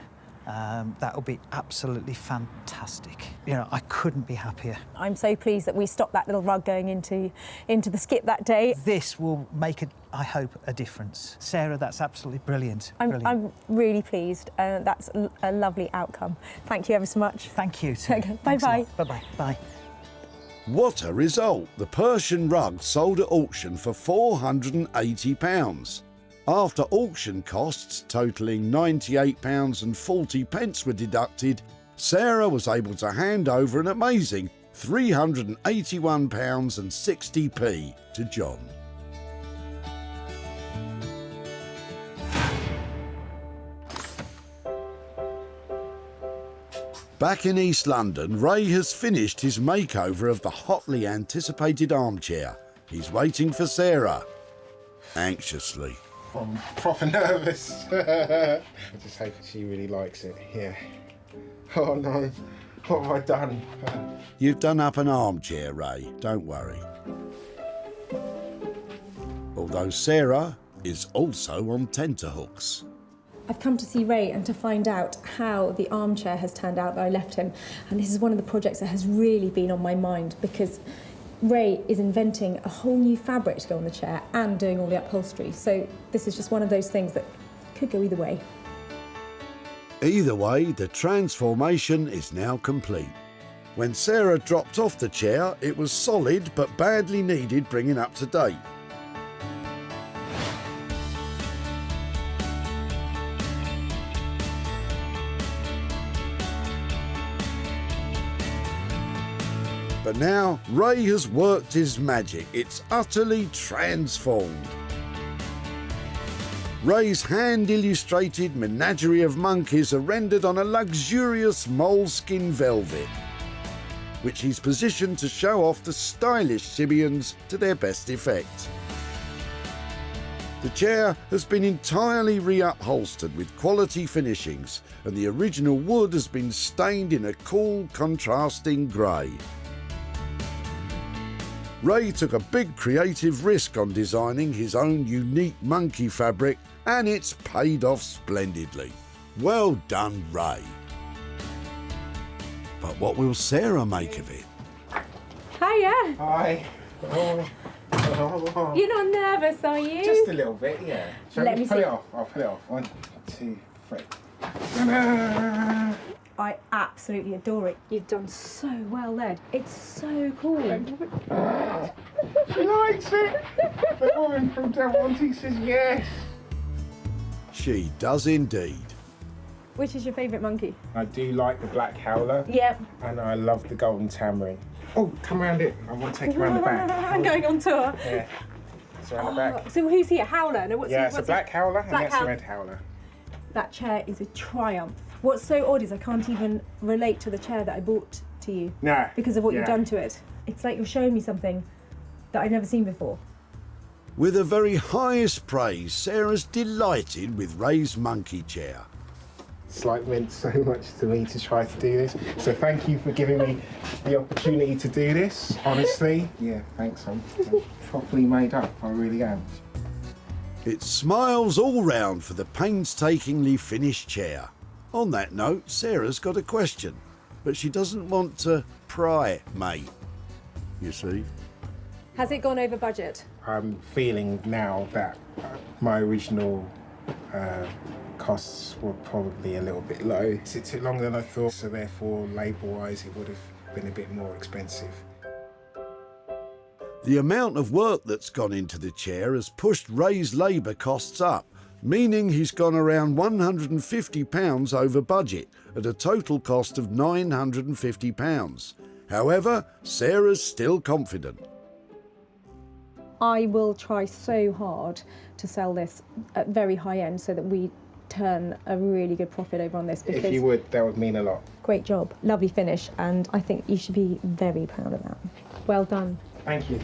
That'll be absolutely fantastic. You know, I couldn't be happier. I'm so pleased that we stopped that little rug going into the skip that day. This will make, I hope, a difference. Sarah, that's absolutely brilliant. I'm really pleased. That's a lovely outcome. Thank you ever so much. Thank you. Okay, bye-bye. Bye-bye. Bye. What a result! The Persian rug sold at auction for £480. After auction costs totalling £98.40 were deducted, Sarah was able to hand over an amazing £381.60 to John. Back in East London, Ray has finished his makeover of the hotly anticipated armchair. He's waiting for Sarah, anxiously. I'm proper nervous. I just hope she really likes it. Yeah. Oh no, what have I done? You've done up an armchair, Ray, don't worry. Although Sarah is also on tenterhooks. I've come to see Ray and to find out how the armchair has turned out that I left him. And this is one of the projects that has really been on my mind because Ray is inventing a whole new fabric to go on the chair and doing all the upholstery. So this is just one of those things that could go either way. Either way, the transformation is now complete. When Sarah dropped off the chair, it was solid but badly needed bringing up to date. But now, Ray has worked his magic. It's utterly transformed. Ray's hand-illustrated menagerie of monkeys are rendered on a luxurious moleskin velvet, which he's positioned to show off the stylish Sibians to their best effect. The chair has been entirely re-upholstered with quality finishings, and the original wood has been stained in a cool, contrasting grey. Ray took a big creative risk on designing his own unique monkey fabric, and it's paid off splendidly. Well done, Ray. But what will Sarah make of it? Hiya! Hi. Oh. You're not nervous, are you? Just a little bit, yeah. Shall Let we me pull see. it off? I'll pull it off. 1, 2, 3. Ta-da! I absolutely adore it. You've done so well there. It's so cool. She likes it. The woman from Delmonte says yes. She does indeed. Which is your favourite monkey? I do like the black howler. Yep. And I love the golden tamarin. Oh, come around it. I want to take you around the back. I'm going on tour. Yeah. It's around the back. So who's here? Howler? No, what's Yeah, he- it's a what's black he- howler and Black that's a howler. red howler. That chair is a triumph. What's so odd is I can't even relate to the chair that I bought to you. No. Because of what you've Yeah. done to it. It's like you're showing me something that I've never seen before. With the very highest praise, Sarah's delighted with Ray's monkey chair. It's like meant so much to me to try to do this. So thank you for giving me the opportunity to do this. Honestly, yeah, thanks. I'm properly made up. I really am. It's smiles all round for the painstakingly finished chair. On that note, Sarah's got a question, but she doesn't want to pry, mate. You see? Has it gone over budget? I'm feeling now that my original costs were probably a little bit low. It took longer than I thought, so therefore, labour-wise, it would have been a bit more expensive. The amount of work that's gone into the chair has pushed Ray's labour costs up, meaning he's gone around £150 over budget at a total cost of £950. However, Sarah's still confident. I will try so hard to sell this at very high end so that we turn a really good profit over on this. Because If you would, that would mean a lot. Great job, lovely finish, and I think you should be very proud of that. Well done. Thank you.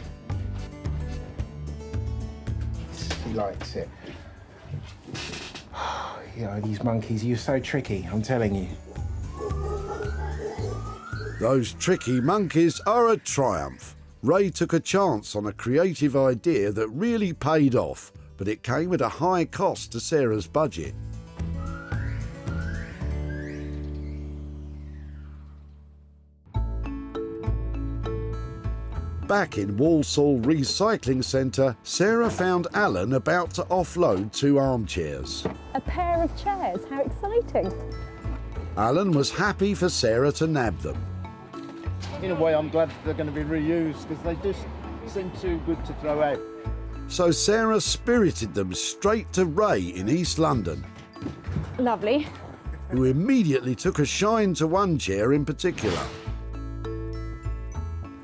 He likes it. Yeah, these monkeys, you're so tricky, I'm telling you. Those tricky monkeys are a triumph. Ray took a chance on a creative idea that really paid off, but it came at a high cost to Sarah's budget. Back in Walsall Recycling Center, Sarah found Alan about to offload 2 armchairs. A pair of chairs, how exciting. Alan was happy for Sarah to nab them. In a way, I'm glad they're going to be reused because they just seem too good to throw out. So Sarah spirited them straight to Ray in East London, Lovely. who immediately took a shine to one chair in particular.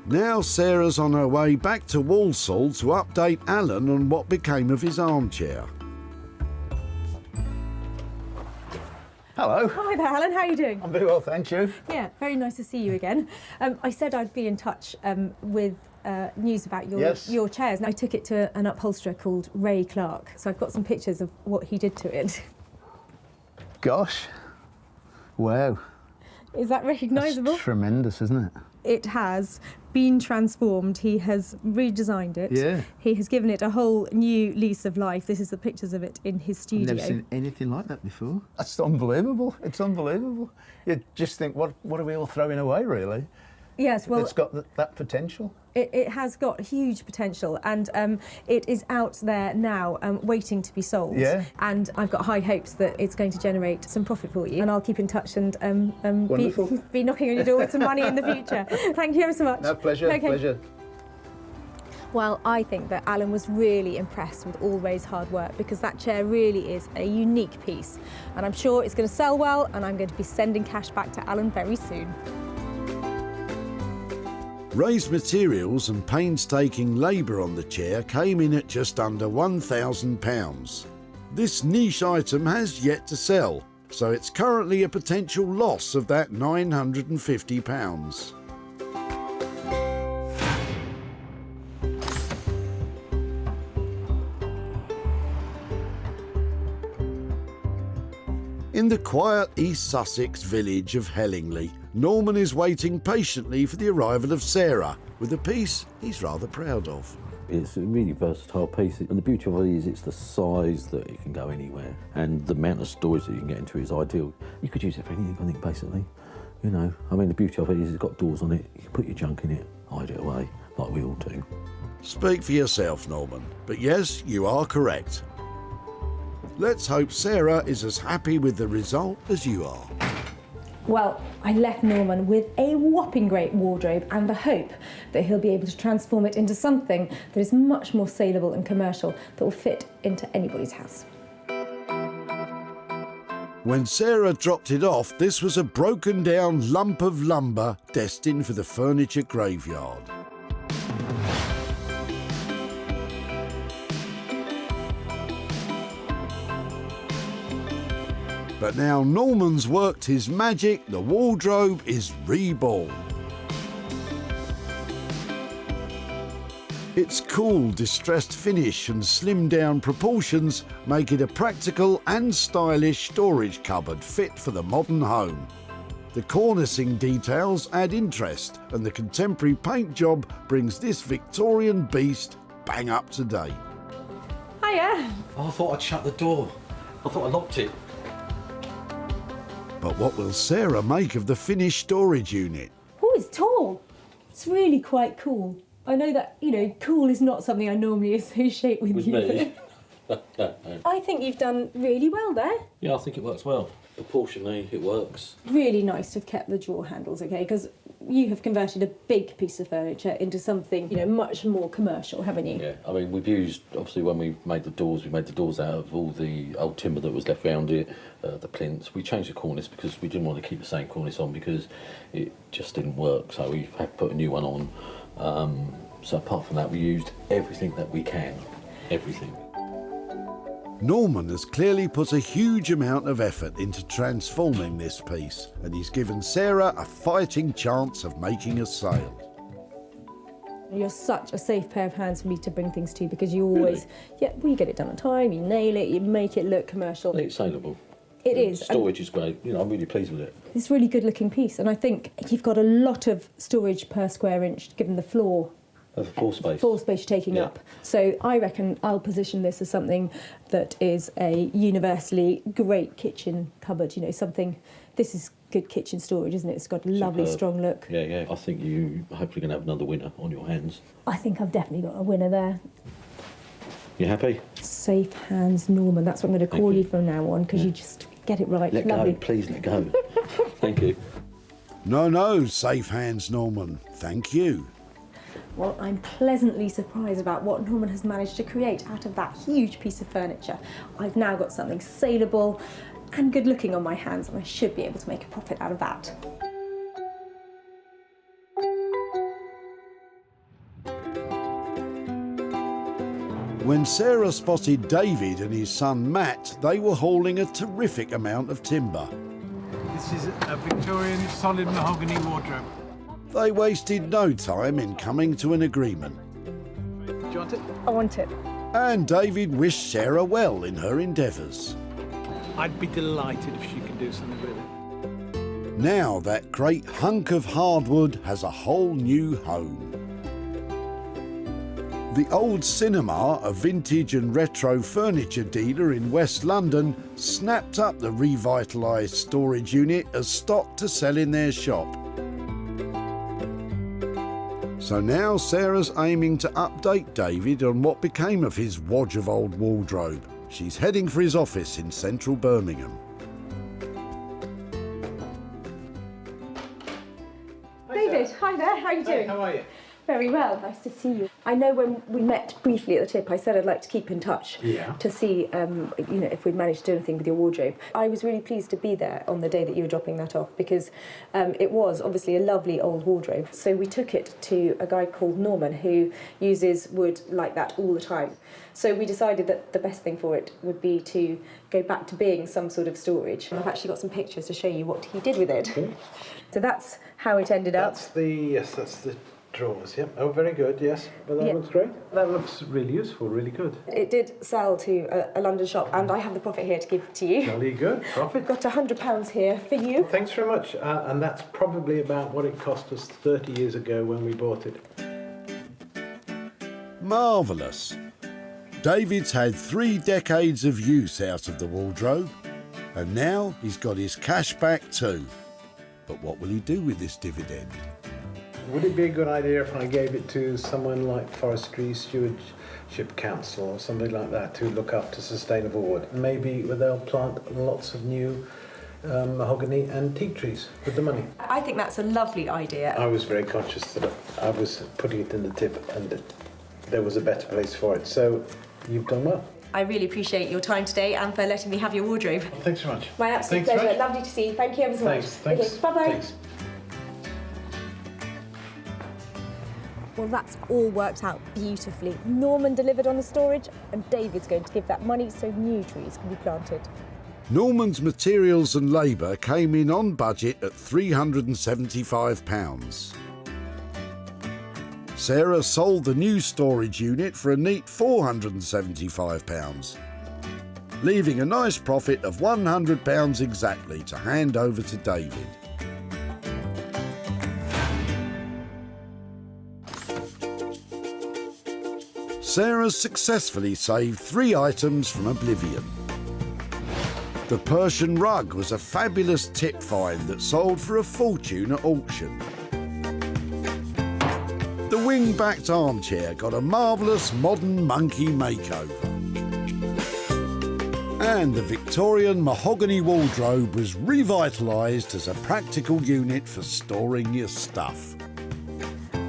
Now Sarah's on her way back to Walsall to update Alan on what became of his armchair. Hello. Hi there, Alan. How are you doing? I'm very well, thank you. Yeah, very nice to see you again. I said I'd be in touch with news about your chairs. And I took it to an upholsterer called Ray Clark. So I've got some pictures of what he did to it. Gosh. Wow. Is that recognisable? Tremendous, isn't it? It has been transformed. He has redesigned it. Yeah. He has given it a whole new lease of life. This is the pictures of it in his studio. Never seen anything like that before. That's unbelievable. It's unbelievable. You just think, what are we all throwing away, really? Yes, well, It's got that potential. It has got huge potential, and it is out there now, waiting to be sold. Yeah. And I've got high hopes that it's going to generate some profit for you. And I'll keep in touch and be knocking on your door with some money in the future. Thank you ever so much. No, pleasure, Okay. pleasure. Well, I think that Alan was really impressed with all Ray's hard work, because that chair really is a unique piece. And I'm sure it's going to sell well, and I'm going to be sending cash back to Alan very soon. Ray's materials and painstaking labour on the chair came in at just under £1,000. This niche item has yet to sell, so it's currently a potential loss of that £950. In the quiet East Sussex village of Hellingley, Norman is waiting patiently for the arrival of Sarah, with a piece he's rather proud of. It's a really versatile piece, and the beauty of it is it's the size that it can go anywhere, and the amount of storage that you can get into is ideal. You could use it for anything, I think, basically. You know, I mean, the beauty of it is it's got doors on it, you can put your junk in it, hide it away, like we all do. Speak for yourself, Norman, but yes, you are correct. Let's hope Sarah is as happy with the result as you are. Well, I left Norman with a whopping great wardrobe and the hope that he'll be able to transform it into something that is much more saleable and commercial, that will fit into anybody's house. When Sarah dropped it off, this was a broken down lump of lumber destined for the furniture graveyard. But now Norman's worked his magic, the wardrobe is reborn. Its cool, distressed finish and slimmed down proportions make it a practical and stylish storage cupboard fit for the modern home. The cornicing details add interest, and the contemporary paint job brings this Victorian beast bang up to date. Hiya! Oh, I thought I'd shut the door. I thought I locked it. But what will Sarah make of the finished storage unit? Oh, it's tall. It's really quite cool. I know that, you know, cool is not something I normally associate with you. Me. I think you've done really well there. Yeah, I think it works well. Proportionally, it works. Really nice to have kept the drawer handles, okay, because you have converted a big piece of furniture into something, you know, much more commercial, haven't you? Yeah, I mean, we've used, obviously, when we made the doors out of all the old timber that was left around it, the plinths. We changed the cornice because we didn't want to keep the same cornice on because it just didn't work, so we had to put a new one on. So apart from that, we used everything that we can, everything. Norman has clearly put a huge amount of effort into transforming this piece, and he's given Sarah a fighting chance of making a sale. You're such a safe pair of hands for me to bring things to, because you always, you get it done on time, you nail it, you make it look commercial. It's saleable. It is. Storage is great. You know, I'm really pleased with it. It's a really good looking piece, and I think you've got a lot of storage per square inch, given the floor. The floor space. Floor space you're taking up. So I reckon I'll position this as something that is a universally great kitchen cupboard. You know, something. This is good kitchen storage, isn't it? It's got a lovely, strong look. Yeah, yeah. I think you hopefully going to have another winner on your hands. I think I've definitely got a winner there. You happy? Safe hands, Norman. That's what I'm going to call you from now on, because you just get it right. Let Lovely. go, please let go. Thank you. No, safe hands, Norman. Thank you. Well, I'm pleasantly surprised about what Norman has managed to create out of that huge piece of furniture. I've now got something saleable and good looking on my hands, and I should be able to make a profit out of that. When Sarah spotted David and his son Matt, they were hauling a terrific amount of timber. This is a Victorian solid mahogany wardrobe. They wasted no time in coming to an agreement. Do you want it? I want it. And David wished Sarah well in her endeavours. I'd be delighted if she could do something with it. Now that great hunk of hardwood has a whole new home. The Old Cinema, a vintage and retro furniture dealer in West London, snapped up the revitalised storage unit as stock to sell in their shop. So now Sarah's aiming to update David on what became of his wodge of old wardrobe. She's heading for his office in central Birmingham. David, hi there, how are you doing? How are you? Very well, nice to see you. I know when we met briefly at the tip, I said I'd like to keep in touch to see, if we'd managed to do anything with your wardrobe. I was really pleased to be there on the day that you were dropping that off because it was obviously a lovely old wardrobe. So we took it to a guy called Norman who uses wood like that all the time. So we decided that the best thing for it would be to go back to being some sort of storage. And I've actually got some pictures to show you what he did with it. Okay. So that's how it ended up. That's the drawers, yep. Oh, very good, yes. Well, that looks great. That looks really useful, really good. It did sell to a London shop, and I have the profit here to give to you. Jolly good, profit. Got £100 here for you. Thanks very much. And that's probably about what it cost us 30 years ago when we bought it. Marvellous. David's had 3 decades of use out of the wardrobe, and now he's got his cash back too. But what will he do with this dividend? Would it be a good idea if I gave it to someone like Forestry Stewardship Council or something like that to look after sustainable wood? Maybe they'll plant lots of new mahogany and teak trees with the money. I think that's a lovely idea. I was very conscious that I was putting it in the tip and that there was a better place for it. So you've done well. I really appreciate your time today and for letting me have your wardrobe. Thanks very much. My absolute Thanks pleasure. very much. Lovely to see you. Thank you ever so much. Thanks. Okay, bye-bye. Thanks. Well, that's all worked out beautifully. Norman delivered on the storage and David's going to give that money so new trees can be planted. Norman's materials and labour came in on budget at £375. Sarah sold the new storage unit for a neat £475, leaving a nice profit of £100 exactly to hand over to David. Sarah's successfully saved 3 items from oblivion. The Persian rug was a fabulous tip find that sold for a fortune at auction. The wing-backed armchair got a marvellous modern monkey makeover. And the Victorian mahogany wardrobe was revitalised as a practical unit for storing your stuff.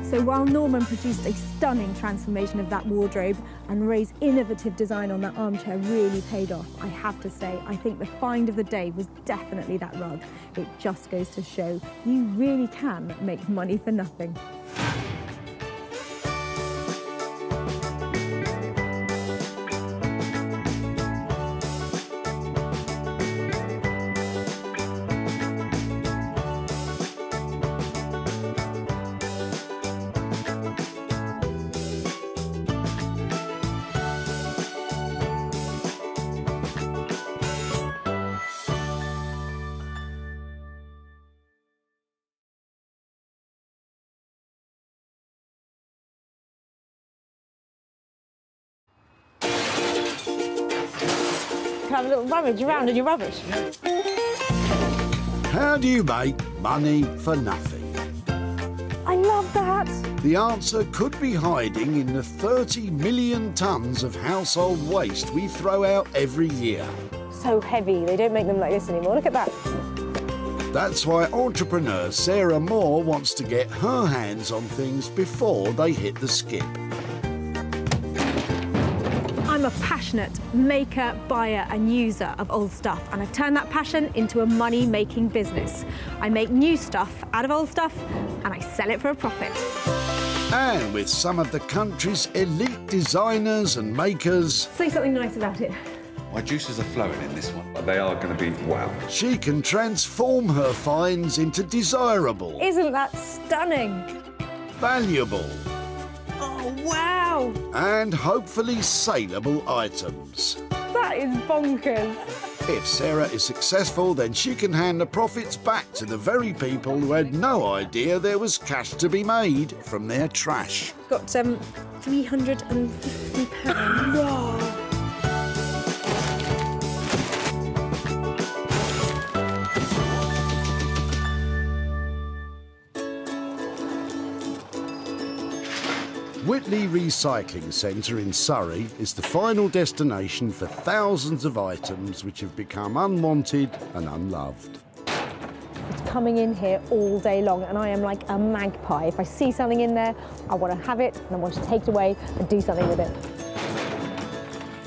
So while Norman produced a stunning transformation of that wardrobe and Ray's innovative design on that armchair really paid off, I have to say, I think the find of the day was definitely that rug. It just goes to show you really can make money for nothing. Can I have a little rummage around in your rubbish? How do you make money for nothing? I love that. The answer could be hiding in the 30 million tonnes of household waste we throw out every year. So heavy, they don't make them like this anymore. Look at that. That's why entrepreneur Sarah Moore wants to get her hands on things before they hit the skip. I'm a passionate maker, buyer and user of old stuff, and I've turned that passion into a money-making business. I make new stuff out of old stuff and I sell it for a profit. And with some of the country's elite designers and makers... Say something nice about it. My juices are flowing in this one. They are going to be wow. She can transform her finds into desirable, Isn't that stunning? valuable Oh, wow. and hopefully saleable items. That is bonkers. If Sarah is successful, then she can hand the profits back to the very people who had no idea there was cash to be made from their trash. Got £350. Wow. Whitley Recycling Center in Surrey is the final destination for thousands of items which have become unwanted and unloved. It's coming in here all day long, and I am like a magpie. If I see something in there, I want to have it and I want to take it away and do something with it.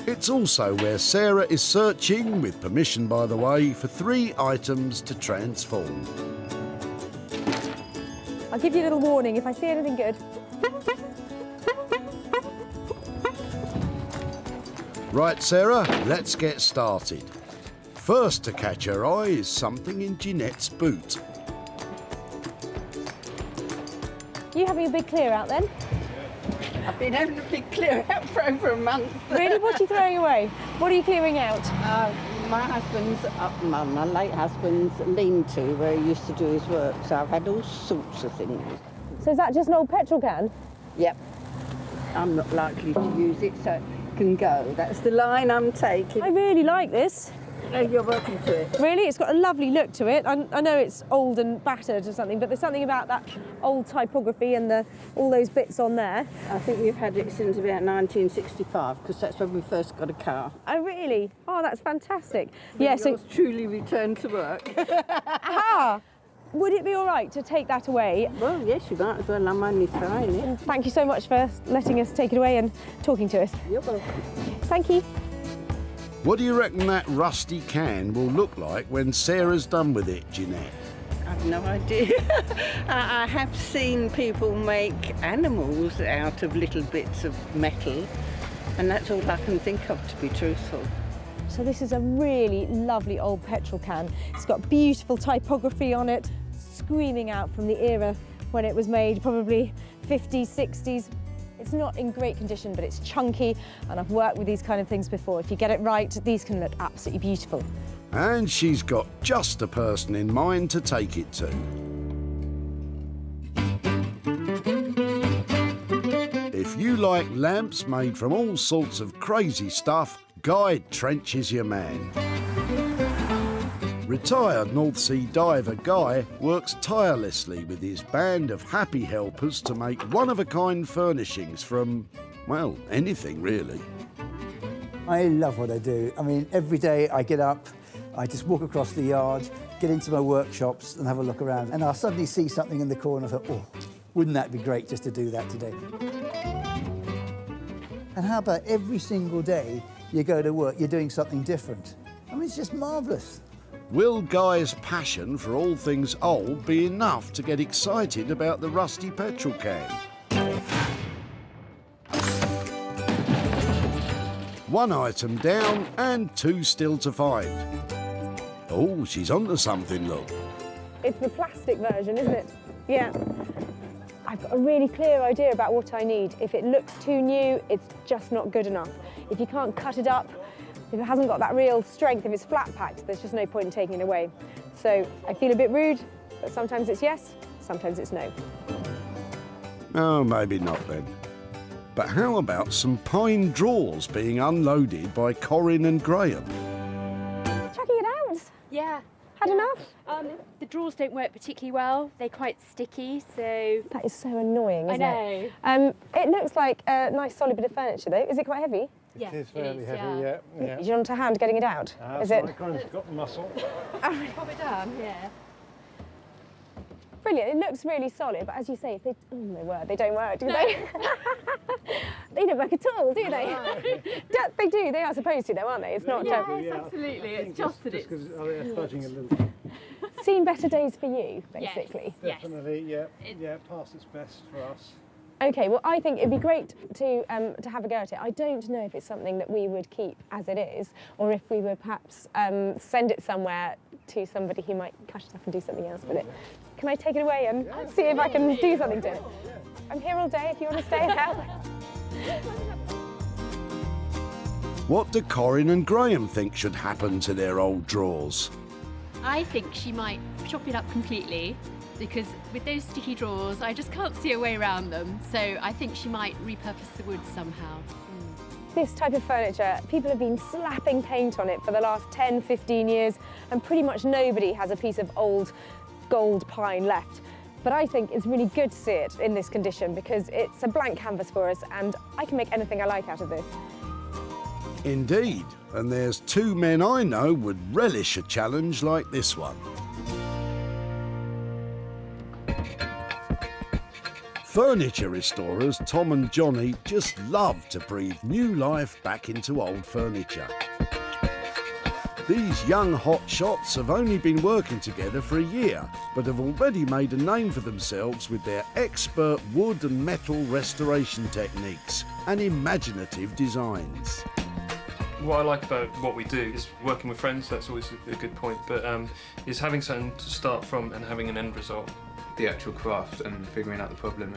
It's also where Sarah is searching, with permission by the way, for 3 items to transform. I'll give you a little warning if I see anything good. Right, Sarah, let's get started. First to catch her eye is something in Jeanette's boot. You having a big clear out then? I've been having a big clear out for over a month. Really? What are you throwing away? What are you clearing out? My husband's, my late husband's lean-to where he used to do his work, so I've had all sorts of things. So is that just an old petrol can? Yep. I'm not likely to use it, so it can go. That's the line I'm taking. I really like this. Oh, you're welcome to it. Really? It's got a lovely look to it. I know it's old and battered or something, but there's something about that old typography and all those bits on there. I think we've had it since about 1965, because that's when we first got a car. Oh, really? Oh, that's fantastic. Yeah, so it's truly returned to work. Aha! Would it be all right to take that away? Well, yes, you might as well. I'm only trying it. Thank you so much for letting us take it away and talking to us. You're welcome. Thank you. What do you reckon that rusty can will look like when Sarah's done with it, Jeanette? I've no idea. I have seen people make animals out of little bits of metal, and that's all I can think of, to be truthful. So this is a really lovely old petrol can. It's got beautiful typography on it, screaming out from the era when it was made, probably 50s, 60s. It's not in great condition, but it's chunky, and I've worked with these kind of things before. If you get it right, these can look absolutely beautiful. And she's got just the person in mind to take it to. If you like lamps made from all sorts of crazy stuff, Guy Trench is your man. Retired North Sea diver Guy works tirelessly with his band of happy helpers to make one-of-a-kind furnishings from, well, anything really. I love what I do. I mean, every day I get up, I just walk across the yard, get into my workshops and have a look around, and I'll suddenly see something in the corner and I thought, oh, wouldn't that be great just to do that today? And how about every single day you go to work, you're doing something different? I mean, it's just marvellous. Will Guy's passion for all things old be enough to get excited about the rusty petrol can? One item down and 2 still to find. Oh, she's onto something, look. It's the plastic version, isn't it? Yeah. I've got a really clear idea about what I need. If it looks too new, it's just not good enough. If you can't cut it up, if it hasn't got that real strength, if it's flat packed, there's just no point in taking it away. So I feel a bit rude, but sometimes it's yes, sometimes it's no. Oh, maybe not then. But how about some pine drawers being unloaded by Corinne and Graham? Chucking it out? Yeah. Had enough? The drawers don't work particularly well. They're quite sticky, so... That is so annoying, isn't it? I know. It looks like a nice solid bit of furniture though. Is it quite heavy? Yeah, it is fairly heavy, yeah. Is you on to hand getting it out? Is it? Corinne's got the muscle. Pop it down, yeah. Brilliant. It looks really solid, but as you say, if they, they don't work, do they? They don't work at all, do they? They do. They are supposed to, though, aren't they? It's not. Yes, absolutely. It's just that it's fudging a little. Seen better days for you, basically. Yes, definitely. Yeah. Past its best for us. Okay, well, I think it'd be great to have a go at it. I don't know if it's something that we would keep as it is, or if we would perhaps send it somewhere to somebody who might cut it up and do something else with it. Can I take it away and see if I can do something to it? I'm here all day if you want to stay and help. What do Corinne and Graham think should happen to their old drawers? I think she might chop it up completely, because with those sticky drawers, I just can't see a way around them. So I think she might repurpose the wood somehow. This type of furniture, people have been slapping paint on it for the last 10, 15 years, and pretty much nobody has a piece of old gold pine left. But I think it's really good to see it in this condition because it's a blank canvas for us, and I can make anything I like out of this. Indeed, and there's two men I know would relish a challenge like this one. Furniture restorers Tom and Johnny just love to breathe new life back into old furniture. These young hot shots have only been working together for a year, but have already made a name for themselves with their expert wood and metal restoration techniques and imaginative designs. What I like about what we do is working with friends. That's always a good point, but is having something to start from and having an end result. The actual craft and figuring out the problem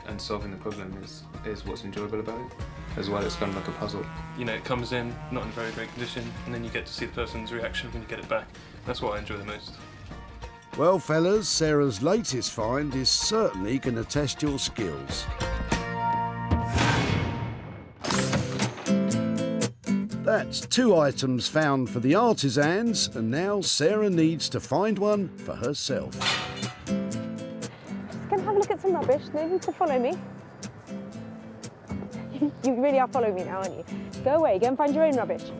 and solving the problem is what's enjoyable about it, as well. It's kind of like a puzzle. You know, it comes in not in very great condition, and then you get to see the person's reaction when you get it back. That's what I enjoy the most. Well, fellas, Sarah's latest find is certainly going to test your skills. That's 2 items found for the artisans, and now Sarah needs to find one for herself. Can I have a look at some rubbish? No need to follow me. You really are following me now, aren't you? Go away, go and find your own rubbish.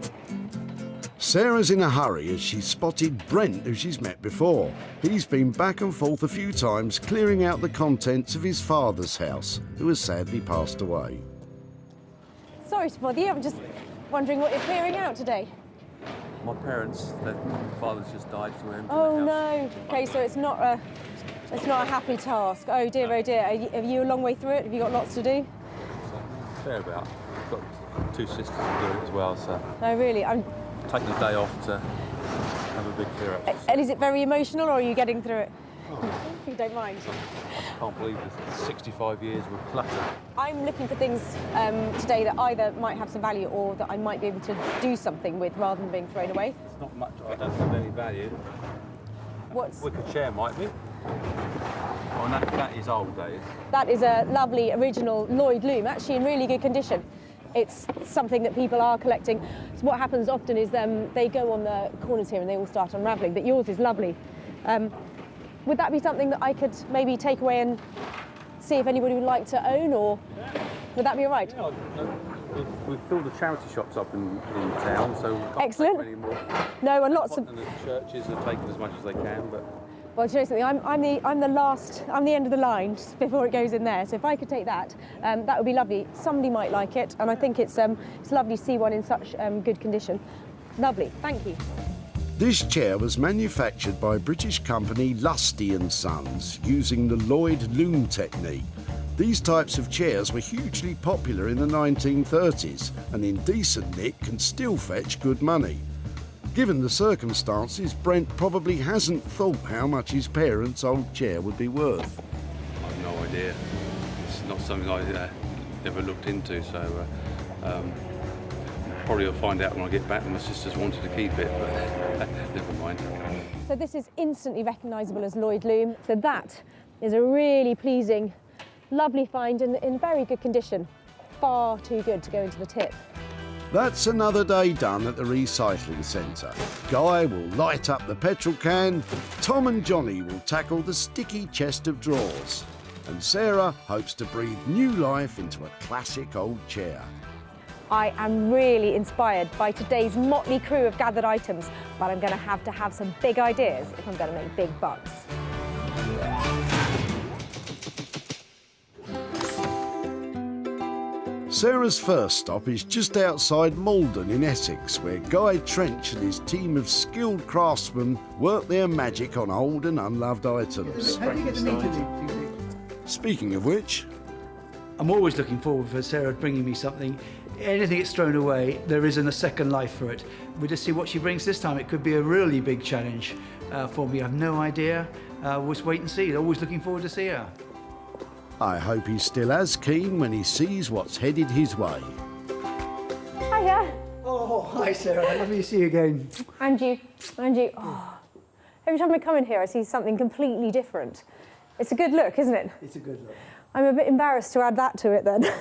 Sarah's in a hurry as she's spotted Brent, who she's met before. He's been back and forth a few times clearing out the contents of his father's house, who has sadly passed away. Sorry to bother you, I'm just wondering what you're clearing out today. My parents, their father's just died, so we're emptying Oh the house. no. Okay, so it's not a happy task. Oh dear, oh dear. Are you a long way through it? Have you got lots to do? Fair about. I've got 2 sisters who do it as well, so Oh really? I'm taking the day off to have a big clear up. And is it very emotional, or are you getting through it? If you don't mind. I can't believe it's 65 years with clutter. I'm looking for things today that either might have some value or that I might be able to do something with rather than being thrown away. It's not much, I don't have any value. What's... Wicker chair might be. Oh, no, that is old, that is. That is a lovely original Lloyd loom, actually in really good condition. It's something that people are collecting. So what happens often is they go on the corners here and they all start unravelling, but yours is lovely. Would that be something that I could maybe take away and see if anybody would like to own, or would that be all right? Yeah, we've filled the charity shops up in town, so we can't Excellent. take any more. No, and lots of... And the churches are taking as much as they can, but... Well, do you know something? I'm the end of the line just before it goes in there. So if I could take that, that would be lovely. Somebody might like it, and I think it's lovely to see one in such good condition. Lovely, thank you. This chair was manufactured by British company Lusty & Sons using the Lloyd loom technique. These types of chairs were hugely popular in the 1930s and in decent nick can still fetch good money. Given the circumstances, Brent probably hasn't thought how much his parents' old chair would be worth. I've no idea. It's not something I ever looked into, so probably I'll find out when I get back. My sisters wanted to keep it, but never mind. So this is instantly recognisable as Lloyd loom. So that is a really pleasing, lovely find in very good condition. Far too good to go into the tip. That's another day done at the recycling centre. Guy will light up the petrol can, Tom and Johnny will tackle the sticky chest of drawers, and Sarah hopes to breathe new life into a classic old chair. I am really inspired by today's motley crew of gathered items, but I'm going to have some big ideas if I'm going to make big bucks. Sarah's first stop is just outside Malden in Essex, where Guy Trench and his team of skilled craftsmen work their magic on old and unloved items. How do you get the meat of it? Speaking of which... I'm always looking forward for Sarah bringing me something. Anything that's thrown away, there isn't a second life for it. We'll just see what she brings this time. It could be a really big challenge for me. I have no idea. We'll just wait and see. Always looking forward to see her. I hope he's still as keen when he sees what's headed his way. Hiya. Oh, hi Sarah, lovely to see you again. And you. Oh. Every time I come in here, I see something completely different. It's a good look, isn't it? It's a good look. I'm a bit embarrassed to add that to it then.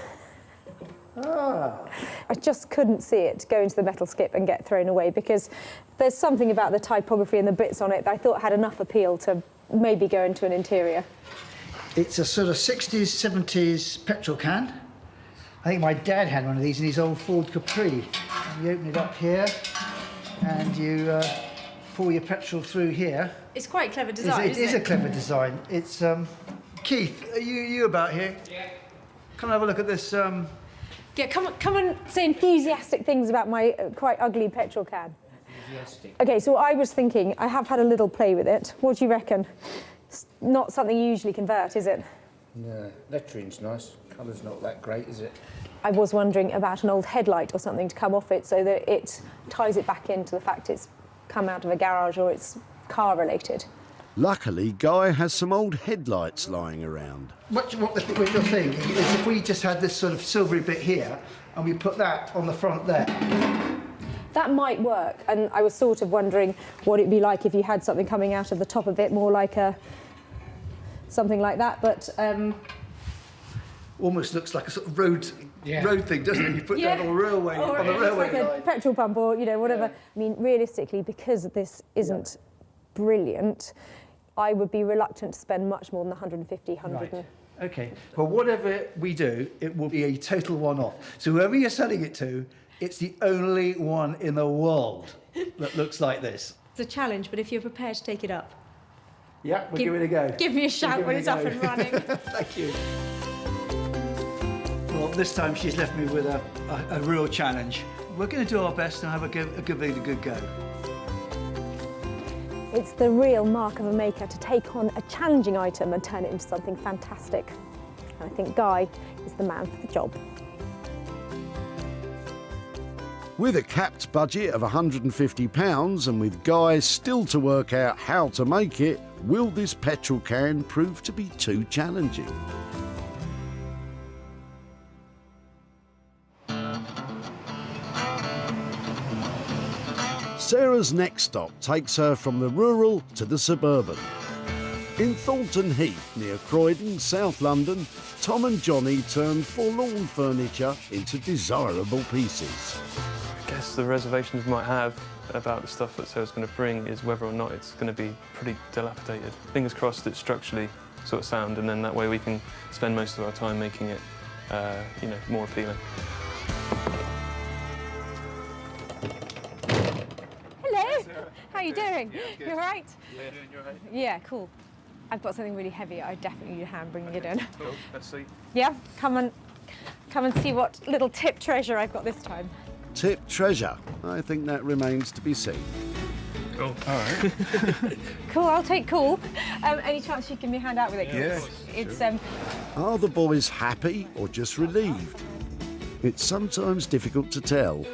I just couldn't see it go into the metal skip and get thrown away because there's something about the typography and the bits on it that I thought had enough appeal to maybe go into an interior. It's a sort of 60s, 70s petrol can. I think my dad had one of these in his old Ford Capri. And you open it up here and you pour your petrol through here. It's quite a clever design, It is a clever design. It's, Keith, are you about here? Yeah. Come and have a look at this. Yeah, come and say enthusiastic things about my quite ugly petrol can. Enthusiastic. Okay, so I was thinking, I have had a little play with it. What do you reckon? It's not something you usually convert, is it? No, lettering's nice. Colour's not that great, is it? I was wondering about an old headlight or something to come off it so that it ties it back into the fact it's come out of a garage or it's car related. Luckily, Guy has some old headlights lying around. What you're thinking is if we just had this sort of silvery bit here and we put that on the front there. That might work, and I was sort of wondering what it'd be like if you had something coming out of the top of it, more like something like that, but... Almost looks like a sort of road thing, doesn't it? You put that on a railway, on the railway like a petrol pump or, whatever. Yeah. I mean, realistically, because this isn't brilliant, I would be reluctant to spend much more than 150, 100. Right. Okay, well, whatever we do, it will be a total one-off. So whoever you're selling it to, it's the only one in the world that looks like this. It's a challenge, but if you're prepared to take it up... Yeah, we'll give it a go. Give me a shout when it's up and running. Thank you. Well, this time she's left me with a real challenge. We're going to do our best and have a good go. It's the real mark of a maker to take on a challenging item and turn it into something fantastic. And I think Guy is the man for the job. With a capped budget of £150 and with Guy still to work out how to make it, will this petrol can prove to be too challenging? Sarah's next stop takes her from the rural to the suburban. In Thornton Heath, near Croydon, South London, Tom and Johnny turned forlorn furniture into desirable pieces. I guess the reservations we might have about the stuff that Sarah's going to bring is whether or not it's going to be pretty dilapidated. Fingers crossed it's structurally sort of sound, and then that way we can spend most of our time making it, more appealing. Hello. How are you doing? Yeah, You all right? Yeah, you're right. Yeah, cool. I've got something really heavy. I definitely need a hand bringing it in. Cool. Let's see. Yeah, come and see what little tip treasure I've got this time. Tip treasure. I think that remains to be seen. Cool. All right. Cool, I'll take cool. Any chance you can give me a hand out with it? Yeah, It's Are the boys happy or just relieved? It's sometimes difficult to tell.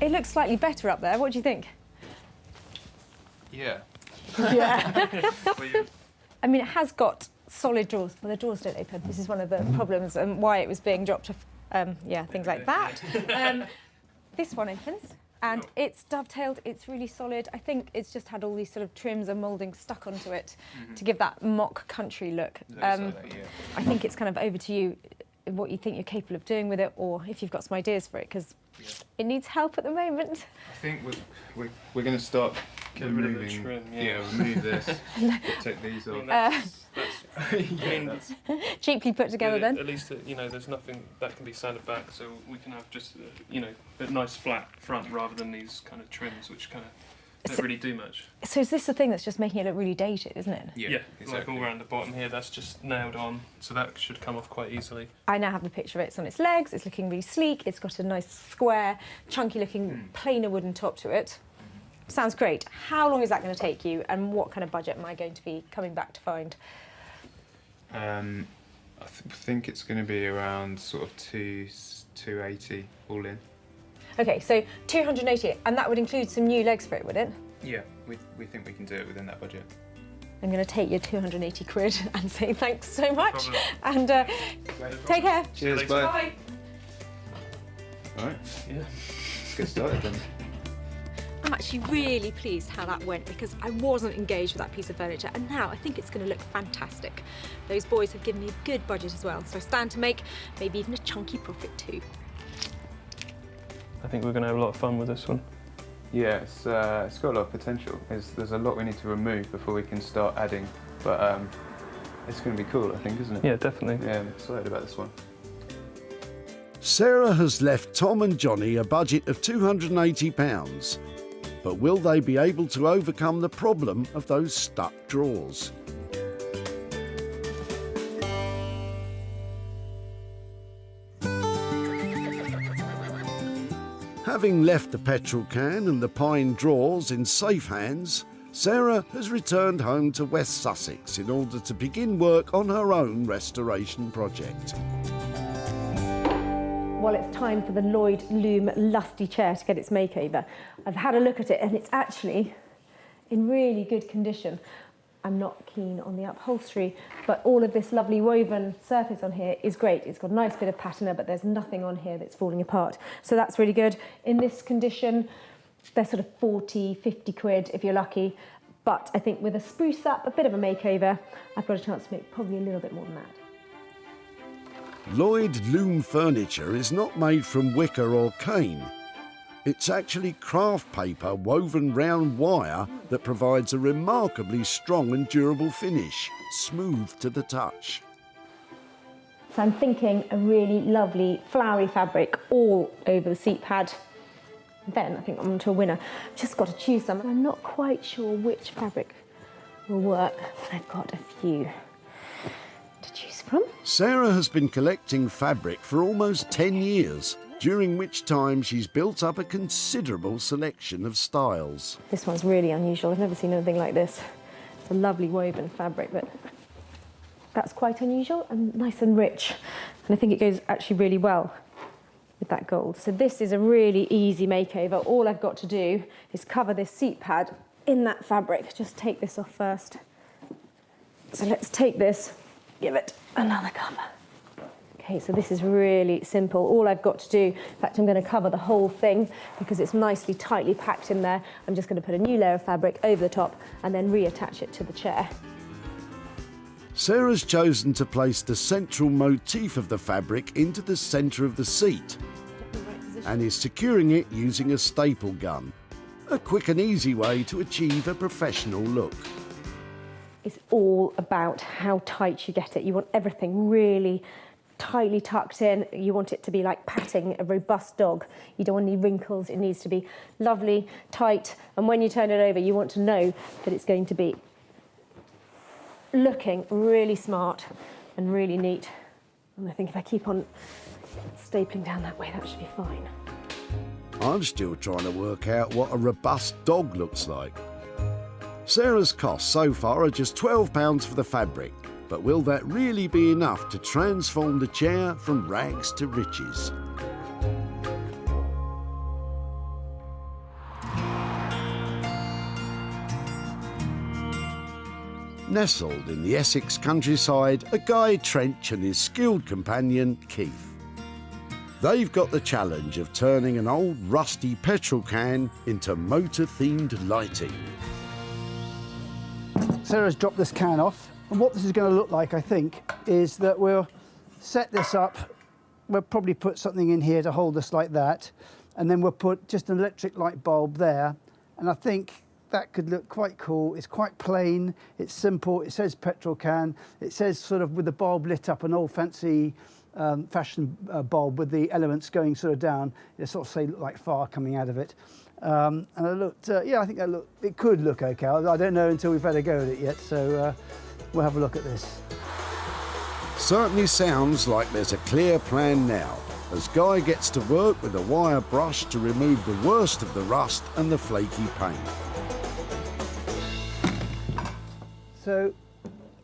It looks slightly better up there. What do you think? Yeah. Yeah. I mean, it has got solid drawers. Well, the drawers don't open. This is one of the problems and why it was being dropped off. Things like that. This one opens and it's dovetailed. It's really solid. I think it's just had all these sort of trims and moulding stuck onto it to give that mock country look. I think it's kind of over to you what you think you're capable of doing with it, or if you've got some ideas for it, because it needs help at the moment. I think we're going to start Get rid of the trim, remove this. Take these off. That's cheaply put together then. At least, there's nothing that can be sanded back, so we can have just, a nice flat front rather than these kind of trims, which kind of don't really do much. So is this the thing that's just making it look really dated, isn't it? Yeah, exactly. Like all around the bottom here, that's just nailed on, so that should come off quite easily. I now have a picture of it. It's on its legs, it's looking really sleek, it's got a nice square, chunky looking plainer wooden top to it. Sounds great. How long is that going to take you, and what kind of budget am I going to be coming back to find? I think it's going to be around sort of 280 all in. Okay, so 280, and that would include some new legs for it, would it? Yeah, we think we can do it within that budget. I'm going to take your 280 quid and say thanks so much, and take care. Cheers, bye. Right. Yeah. Let's get started then. I'm actually really pleased how that went because I wasn't engaged with that piece of furniture and now I think it's going to look fantastic. Those boys have given me a good budget as well, so I stand to make maybe even a chunky profit too. I think we're going to have a lot of fun with this one. Yeah, it's got a lot of potential. There's a lot we need to remove before we can start adding, but it's going to be cool, I think, isn't it? Yeah, definitely. Yeah, I'm excited about this one. Sarah has left Tom and Johnny a budget of £280. But will they be able to overcome the problem of those stuck drawers? Having left the petrol can and the pine drawers in safe hands, Sarah has returned home to West Sussex in order to begin work on her own restoration project. Well, it's time for the Lloyd Loom Lusty chair to get its makeover. I've had a look at it and it's actually in really good condition. I'm not keen on the upholstery, but all of this lovely woven surface on here is great. It's got a nice bit of patina, but there's nothing on here that's falling apart. So that's really good. In this condition, they're sort of 40, 50 quid if you're lucky. But I think with a spruce up, a bit of a makeover, I've got a chance to make probably a little bit more than that. Lloyd Loom furniture is not made from wicker or cane. It's actually craft paper woven round wire that provides a remarkably strong and durable finish, smooth to the touch. So I'm thinking a really lovely flowery fabric all over the seat pad. Then I think I'm onto a winner. Just got to choose some. I'm not quite sure which fabric will work, but I've got a few to choose from. Sarah has been collecting fabric for almost 10 years, during which time she's built up a considerable selection of styles. This one's really unusual. I've never seen anything like this. It's a lovely woven fabric, but that's quite unusual and nice and rich. And I think it goes actually really well with that gold. So this is a really easy makeover. All I've got to do is cover this seat pad in that fabric. Just take this off first. So let's take this, give it another cover. Okay, so this is really simple. All I've got to do, in fact, I'm going to cover the whole thing because it's nicely tightly packed in there. I'm just going to put a new layer of fabric over the top and then reattach it to the chair. Sarah's chosen to place the central motif of the fabric into the centre of the seat and is securing it using a staple gun. A quick and easy way to achieve a professional look. It's all about how tight you get it. You want everything really tightly tucked in. You want it to be like patting a robust dog. You don't want any wrinkles. It needs to be lovely, tight, and when you turn it over, you want to know that it's going to be looking really smart and really neat. And I think if I keep on stapling down that way, that should be fine. I'm still trying to work out what a robust dog looks like. Sarah's costs so far are just £12 for the fabric, but will that really be enough to transform the chair from rags to riches? Nestled in the Essex countryside are Guy Trench and his skilled companion, Keith. They've got the challenge of turning an old rusty petrol can into motor-themed lighting. Sarah's dropped this can off, and what this is going to look like, I think, is that we'll set this up. We'll probably put something in here to hold us like that, and then we'll put just an electric light bulb there, and I think that could look quite cool. It's quite plain, it's simple, it says petrol can, it says sort of with the bulb lit up, an old fancy fashion bulb with the elements going sort of down. It sort of say look like fire coming out of it. And it looked, yeah, I think it could look okay. I don't know until we've had a go at it yet, so we'll have a look at this. Certainly sounds like there's a clear plan now, as Guy gets to work with a wire brush to remove the worst of the rust and the flaky paint. So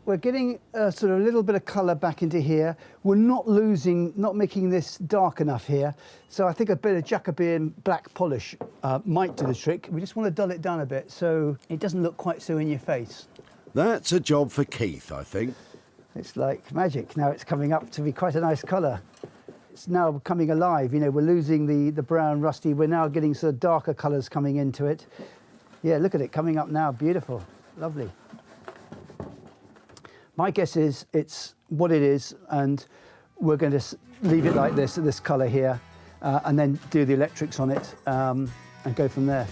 we're getting sort of a little bit of colour back into here. We're not making this dark enough here. So I think a bit of Jacobean black polish might do the trick. We just want to dull it down a bit so it doesn't look quite so in your face. That's a job for Keith, I think. It's like magic. Now it's coming up to be quite a nice colour. it's now coming alive. You know, we're losing the brown rusty. We're now getting sort of darker colours coming into it. Yeah, look at it coming up now. Beautiful, lovely. My guess is it's what it is, and we're going to leave it like this colour here, and then do the electrics on it and go from there.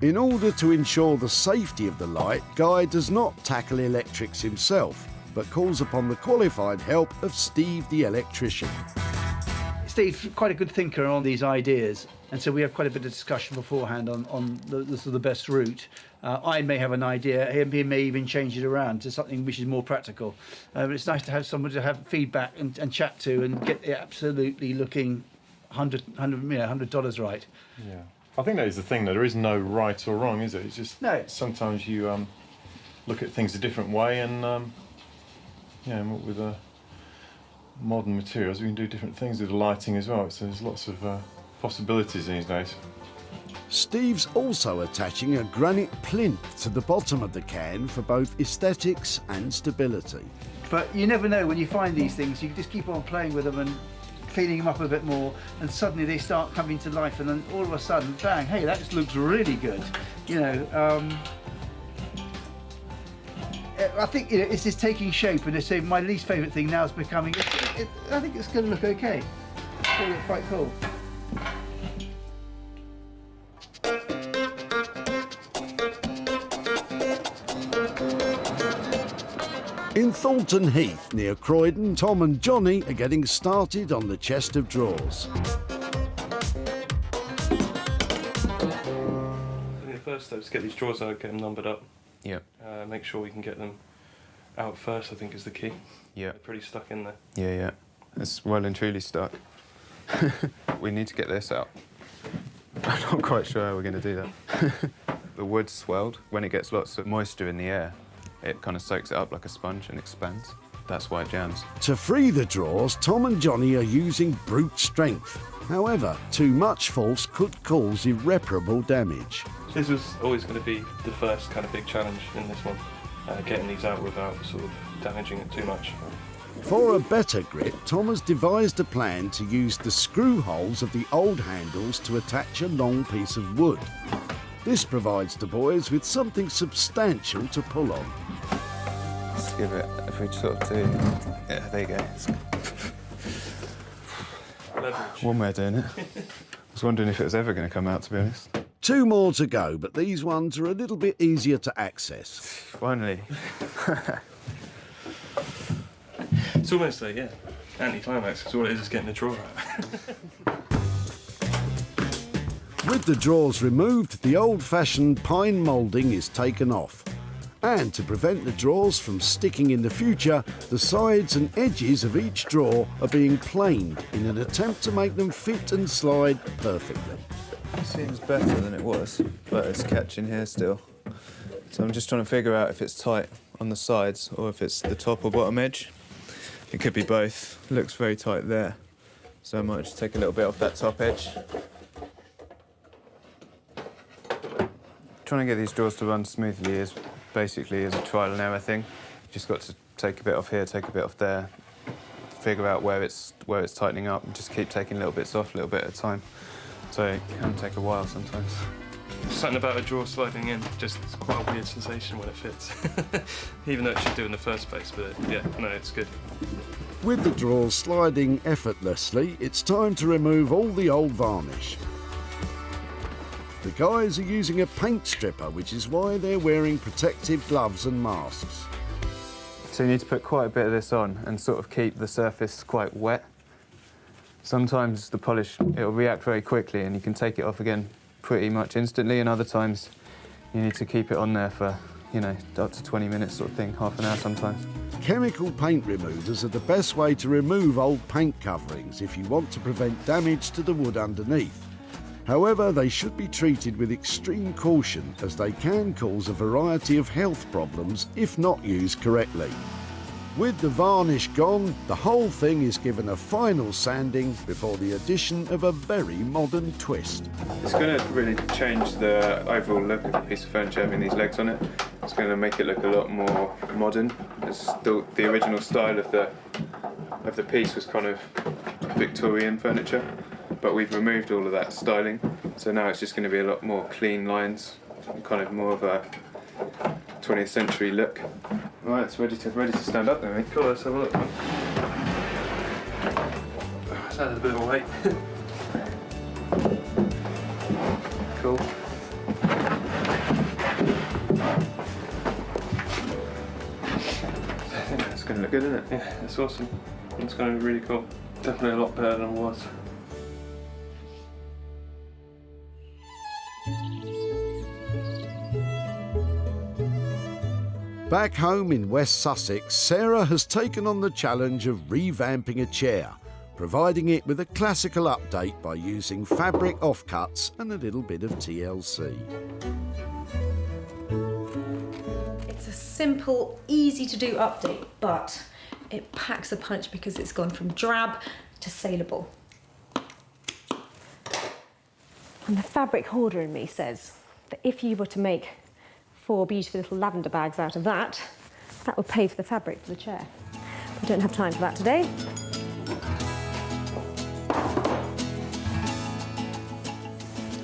In order to ensure the safety of the light, Guy does not tackle electrics himself, but calls upon the qualified help of Steve the electrician. Steve's quite a good thinker on these ideas, and so we have quite a bit of discussion beforehand on the best route. I may have an idea, he may even change it around to something which is more practical. But it's nice to have someone to have feedback and chat to and get it absolutely looking $100 right. Yeah. I think that is the thing, though. There is no right or wrong, is it? It's just sometimes you look at things a different way, and with modern materials, we can do different things with the lighting as well. So there's lots of possibilities these days. Steve's also attaching a granite plinth to the bottom of the can for both aesthetics and stability. But you never know when you find these things. You just keep on playing with them and cleaning them up a bit more, and suddenly they start coming to life, and then all of a sudden, bang, hey, that just looks really good. You know, I think it's just taking shape, and it's my least favourite thing now is becoming, I think it's going to look okay. It's going to look quite cool. In Thornton Heath, near Croydon, Tom and Johnny are getting started on the chest of drawers. I think the first step is to get these drawers out, get them numbered up. Yeah. Make sure we can get them out first, I think, is the key. Yeah. They're pretty stuck in there. Yeah. It's well and truly stuck. We need to get this out. I'm not quite sure how we're going to do that. The wood's swelled. When it gets lots of moisture in the air, it kind of soaks it up like a sponge and expands. That's why it jams. To free the drawers, Tom and Johnny are using brute strength. However, too much force could cause irreparable damage. This was always going to be the first kind of big challenge in this one, getting these out without sort of damaging it too much. For a better grip, Tom has devised a plan to use the screw holes of the old handles to attach a long piece of wood. This provides the boys with something substantial to pull on. Let's give it, if we sort of do... Yeah, there you go. One way of doing it. I was wondering if it was ever going to come out, to be honest. 2 more to go, but these ones are a little bit easier to access. Finally. It's almost like, anti-climax, because all it is getting the drawer out. With the drawers removed, the old-fashioned pine moulding is taken off. And to prevent the drawers from sticking in the future, the sides and edges of each drawer are being planed in an attempt to make them fit and slide perfectly. It seems better than it was, but it's catching here still. So I'm just trying to figure out if it's tight on the sides or if it's the top or bottom edge. It could be both. It looks very tight there. So I might just take a little bit off that top edge. Trying to get these drawers to run smoothly is basically a trial and error thing. Just got to take a bit off here, take a bit off there, figure out where it's tightening up, and just keep taking little bits off, a little bit at a time. So it can take a while sometimes. Something about a drawer sliding in, just it's quite a weird sensation when it fits. Even though it should do in the first place, but it's good. With the drawers sliding effortlessly, it's time to remove all the old varnish. The guys are using a paint stripper, which is why they're wearing protective gloves and masks. So you need to put quite a bit of this on and sort of keep the surface quite wet. Sometimes the polish, it'll react very quickly and you can take it off again pretty much instantly, and other times you need to keep it on there for, up to 20 minutes sort of thing, half an hour sometimes. Chemical paint removers are the best way to remove old paint coverings if you want to prevent damage to the wood underneath. However, they should be treated with extreme caution, as they can cause a variety of health problems if not used correctly. With the varnish gone, the whole thing is given a final sanding before the addition of a very modern twist. It's going to really change the overall look of the piece of furniture having these legs on it. It's going to make it look a lot more modern. It's the original style of the piece was kind of Victorian furniture, but we've removed all of that styling, so now it's just going to be a lot more clean lines, kind of more of a 20th century look. Right, it's ready to stand up then, mate. Cool, let's have a look. Oh, it's added a bit of weight. Cool. I think that's going to look good, isn't it? Yeah, it's awesome. It's going to be really cool. Definitely a lot better than it was. Back home in West Sussex, Sarah has taken on the challenge of revamping a chair, providing it with a classical update by using fabric offcuts and a little bit of TLC. It's a simple, easy to do update, but it packs a punch because it's gone from drab to saleable. And the fabric hoarder in me says that if you were to make 4 beautiful little lavender bags out of that, that would pay for the fabric for the chair. We don't have time for that today.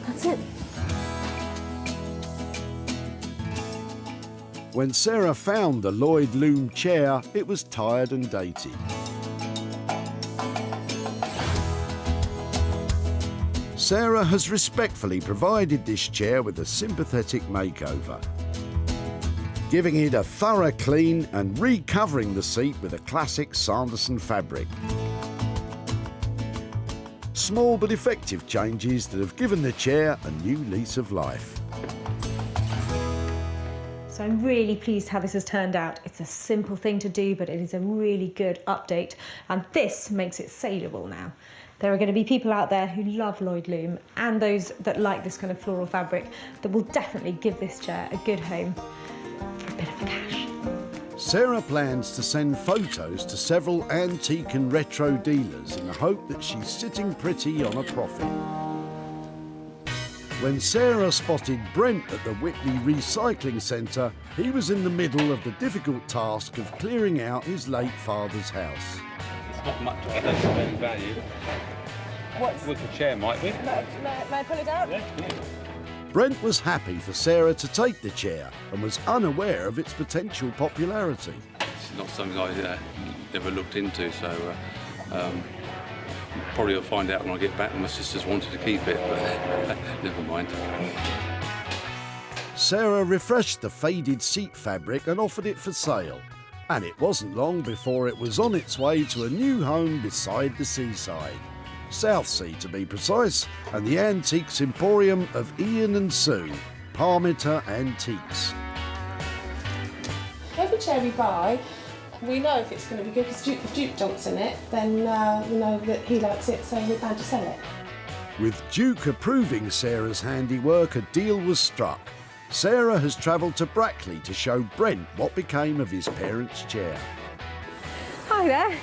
That's it. When Sarah found the Lloyd Loom chair, it was tired and dated. Sarah has respectfully provided this chair with a sympathetic makeover, giving it a thorough clean and recovering the seat with a classic Sanderson fabric. Small but effective changes that have given the chair a new lease of life. So I'm really pleased how this has turned out. It's a simple thing to do, but it is a really good update. And this makes it saleable now. There are going to be people out there who love Lloyd Loom and those that like this kind of floral fabric that will definitely give this chair a good home for a bit of cash. Sarah plans to send photos to several antique and retro dealers in the hope that she's sitting pretty on a profit. When Sarah spotted Brent at the Whitley Recycling Center, he was in the middle of the difficult task of clearing out his late father's house. It's not much, I don't think, any value. What's... With the chair, might be. May I pull it out? Yeah. Brent was happy for Sarah to take the chair and was unaware of its potential popularity. It's not something I ever looked into, so probably I'll find out when I get back. My sisters wanted to keep it, but never mind. Sarah refreshed the faded seat fabric and offered it for sale. And it wasn't long before it was on its way to a new home beside the seaside. Southsea to be precise, and the Antiques Emporium of Ian and Sue, Parmiter Antiques. Every chair we buy, we know if it's going to be good because if Duke jumps in it, then we know that he likes it, so we're bound to sell it. With Duke approving Sarah's handiwork, a deal was struck. Sarah has travelled to Brackley to show Brent what became of his parents' chair. Hi there.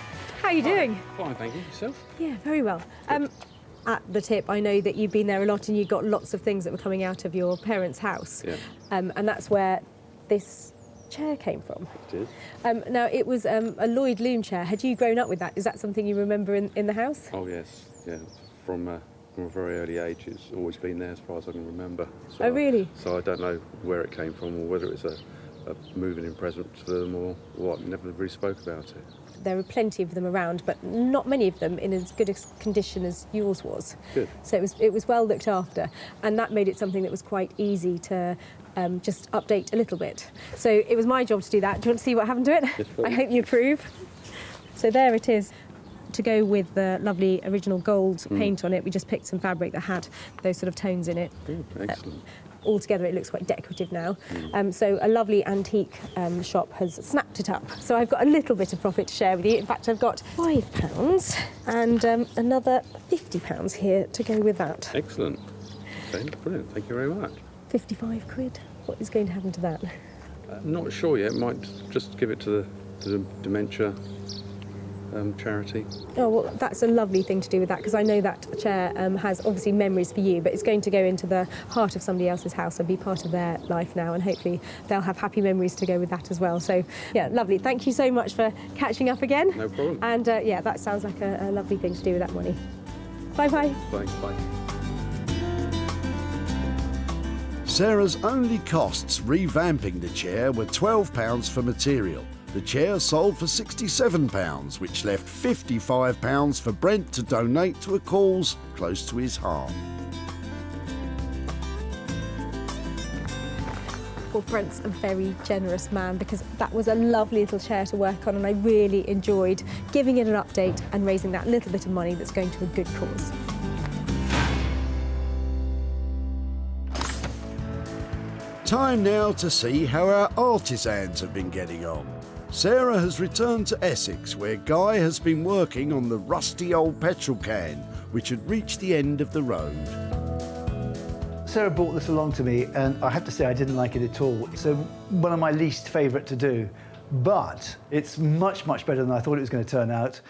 How are you doing? Fine, thank you. Yourself? Yeah, very well. At the tip, I know that you've been there a lot and you got lots of things that were coming out of your parents' house. Yeah. And that's where this chair came from. It is. Now, it was a Lloyd Loom chair. Had you grown up with that? Is that something you remember in the house? Oh, yes. Yeah. From a very early age, it's always been there as far as I can remember. So, oh, really? So I don't know where it came from or whether it's a moving-in present to them or what. Never really spoke about it. There are plenty of them around, but not many of them in as good a condition as yours was. Good. So it was well looked after, and that made it something that was quite easy to just update a little bit. So it was my job to do that. Do you want to see what happened to it? Yes, please. I hope you approve. So there it is. To go with the lovely original gold paint on it, we just picked some fabric that had those sort of tones in it. Good, excellent. Altogether, it looks quite decorative now. So a lovely antique shop has snapped it up. So I've got a little bit of profit to share with you. In fact, I've got £5 and another £50 here to go with that. Excellent. Okay, brilliant. Thank you very much. 55 quid. What is going to happen to that? Not sure yet. Might just give it to the dementia charity. Oh, well, that's a lovely thing to do with that, because I know that chair has obviously memories for you, but it's going to go into the heart of somebody else's house and be part of their life now, and hopefully they'll have happy memories to go with that as well. So, yeah, lovely. Thank you so much for catching up again. No problem. And, yeah, that sounds like a lovely thing to do with that money. Bye-bye. Thanks, bye. Sarah's only costs revamping the chair were £12 for material. The chair sold for £67, which left £55 for Brent to donate to a cause close to his heart. Well, Brent's a very generous man, because that was a lovely little chair to work on, and I really enjoyed giving it an update and raising that little bit of money that's going to a good cause. Time now to see how our artisans have been getting on. Sarah has returned to Essex, where Guy has been working on the rusty old petrol can, which had reached the end of the road. Sarah brought this along to me, and I have to say I didn't like it at all. It's one of my least favourite to do, but it's much, much better than I thought it was going to turn out.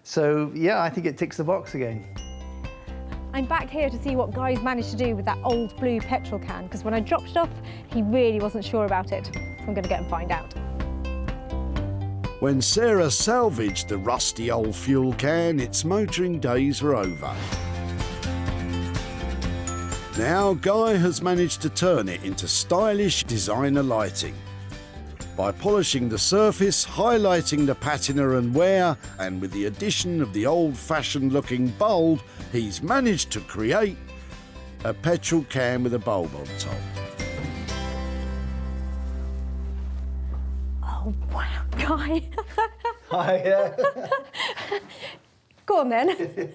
So, yeah, I think it ticks the box again. I'm back here to see what Guy's managed to do with that old blue petrol can, because when I dropped it off, he really wasn't sure about it. So I'm going to go and find out. When Sarah salvaged the rusty old fuel can, its motoring days were over. Now Guy has managed to turn it into stylish designer lighting. By polishing the surface, highlighting the patina and wear, and with the addition of the old-fashioned looking bulb, he's managed to create a petrol can with a bulb on top. Oh, wow, Guy. Hi. Go on then.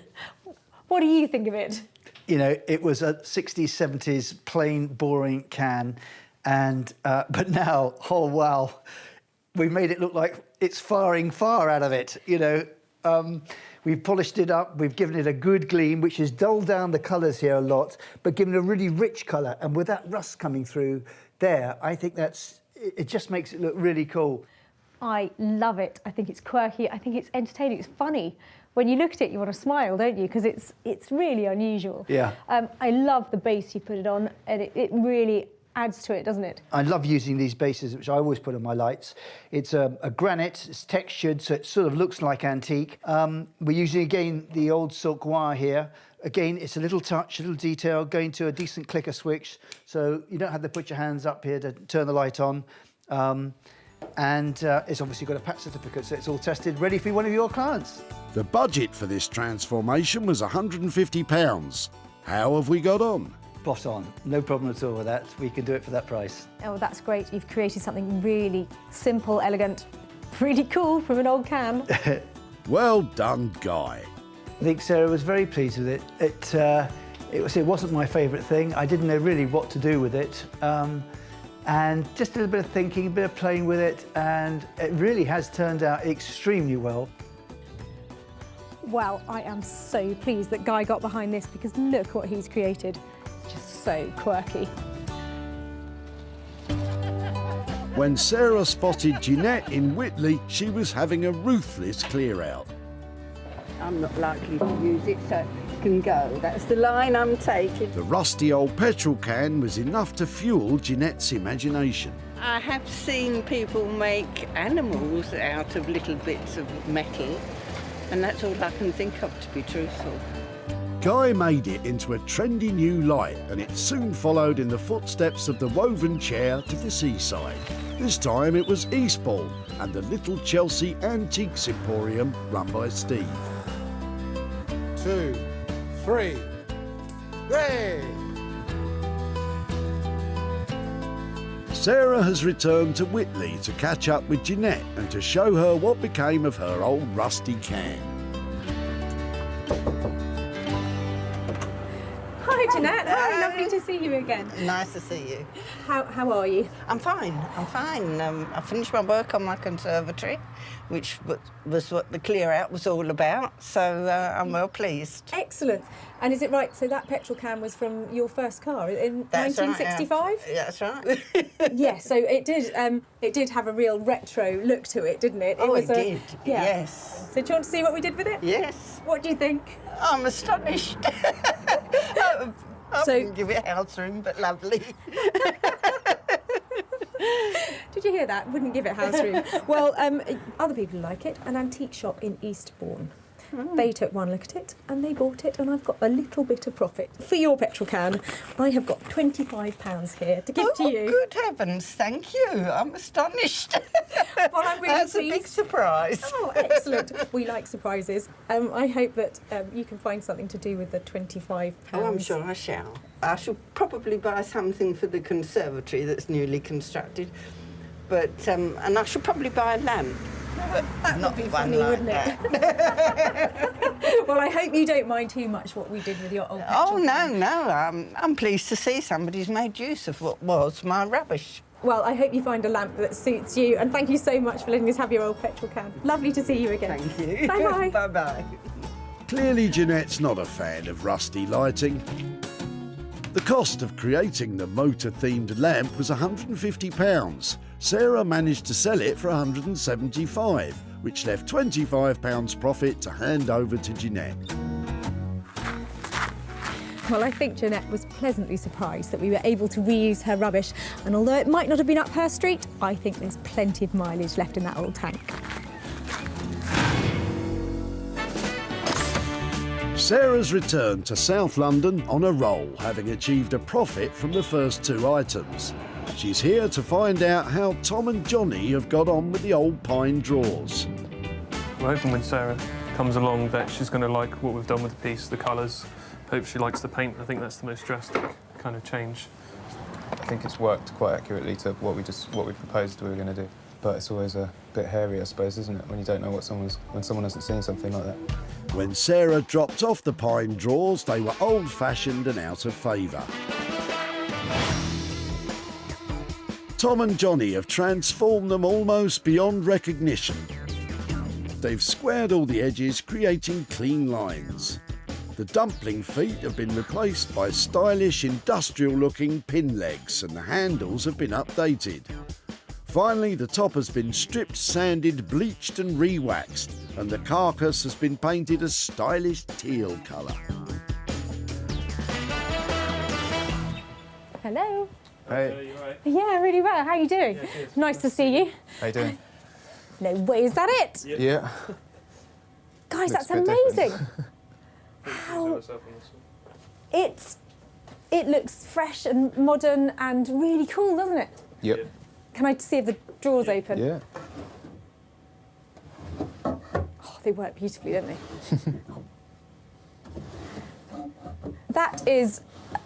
What do you think of it? You know, it was a 60s, 70s plain, boring can. And but now, oh wow, we've made it look like it's firing fire out of it. You know, we've polished it up, we've given it a good gleam, which has dulled down the colours here a lot, but given a really rich colour. And with that rust coming through there, I think it just makes it look really cool. I love it. I think it's quirky. I think it's entertaining. It's funny. When you look at it, you want to smile, don't you? Because it's really unusual. Yeah. I love the base you put it on, and it really adds to it, doesn't it? I love using these bases, which I always put on my lights. It's a granite, it's textured, so it sort of looks like antique. We're using, again, the old silk wire here. Again, it's a little touch, a little detail, going to a decent clicker switch, so you don't have to put your hands up here to turn the light on. And it's obviously got a patch certificate, so it's all tested, ready for one of your clients. The budget for this transformation was £150. How have we got on? Spot on. No problem at all with that. We can do it for that price. Oh, that's great. You've created something really simple, elegant, really cool from an old can. Well done, Guy. I think Sarah was very pleased with it. It wasn't my favourite thing. I didn't know really what to do with it. And just a little bit of thinking, a bit of playing with it, and it really has turned out extremely well. Well, I am so pleased that Guy got behind this, because look what he's created. It's just so quirky. When Sarah spotted Jeanette in Whitley, she was having a ruthless clear-out. I'm not likely to use it, so it can go. That's the line I'm taking. The rusty old petrol can was enough to fuel Jeanette's imagination. I have seen people make animals out of little bits of metal, and that's all I can think of, to be truthful. Guy made it into a trendy new light, and it soon followed in the footsteps of the woven chair to the seaside. This time it was Eastbourne and the Little Chelsea Antiques Emporium run by Steve. 2, 3, hey! Sarah has returned to Whitley to catch up with Jeanette and to show her what became of her old rusty can. Hi, Jeanette. Hi, lovely to see you again. Nice to see you. How are you? I'm fine. I finished my work on my conservatory, which was what the clear out was all about, so I'm well pleased. Excellent. And is it right, so that petrol can was from your first car in 1965? That's right. Yes, so it did have a real retro look to it, didn't it? It did, yeah. yes. So do you want to see what we did with it? Yes. What do you think? I'm astonished. I wouldn't give it house room, but lovely. Did you hear that? Wouldn't give it house room. Well, other people like it. An antique shop in Eastbourne. They took one look at it and they bought it, and I've got a little bit of profit. For your petrol can, I have got £25 here to give to you. Good heavens, thank you. I'm astonished. Well, I'm really That's pleased. a big surprise. Oh, excellent. We like surprises. I hope that you can find something to do with the £25. Oh, I'm sure I shall. I shall probably buy something for the conservatory that's newly constructed, but and I shall probably buy a lamp. That Not would be one funny, like wouldn't it? Well, I hope you don't mind too much what we did with your old petrol can. No. I'm pleased to see somebody's made use of what was my rubbish. Well, I hope you find a lamp that suits you, and thank you so much for letting us have your old petrol can. Lovely to see you again. Thank you. Bye-bye. Bye-bye. Clearly, Jeanette's not a fan of rusty lighting. The cost of creating the motor-themed lamp was £150. Sarah managed to sell it for £175, which left £25 profit to hand over to Jeanette. Well, I think Jeanette was pleasantly surprised that we were able to reuse her rubbish, and although it might not have been up her street, I think there's plenty of mileage left in that old tank. Sarah's returned to South London on a roll, having achieved a profit from the first two items. She's here to find out how Tom and Johnny have got on with the old pine drawers. We're hoping when Sarah comes along that she's going to like what we've done with the piece, the colours. Hope she likes the paint. I think that's the most drastic kind of change. I think it's worked quite accurately to what we proposed we were going to do. But it's always a bit hairy, I suppose, isn't it, when you don't know when someone hasn't seen something like that. When Sarah dropped off the pine drawers, they were old-fashioned and out of favour. Tom and Johnny have transformed them almost beyond recognition. They've squared all the edges, creating clean lines. The dumpling feet have been replaced by stylish, industrial-looking pin legs, and the handles have been updated. Finally, the top has been stripped, sanded, bleached and re-waxed, and the carcass has been painted a stylish teal colour. Hello. Hey. Yeah, really well. How are you doing? Yeah, good. Nice to see you. How you doing? No way, is that it? Yeah. Guys, Looks that's a bit amazing. different. How it looks fresh and modern and really cool, doesn't it? Yep. Can I see if the drawers open? Yeah. Oh, they work beautifully, don't they? That is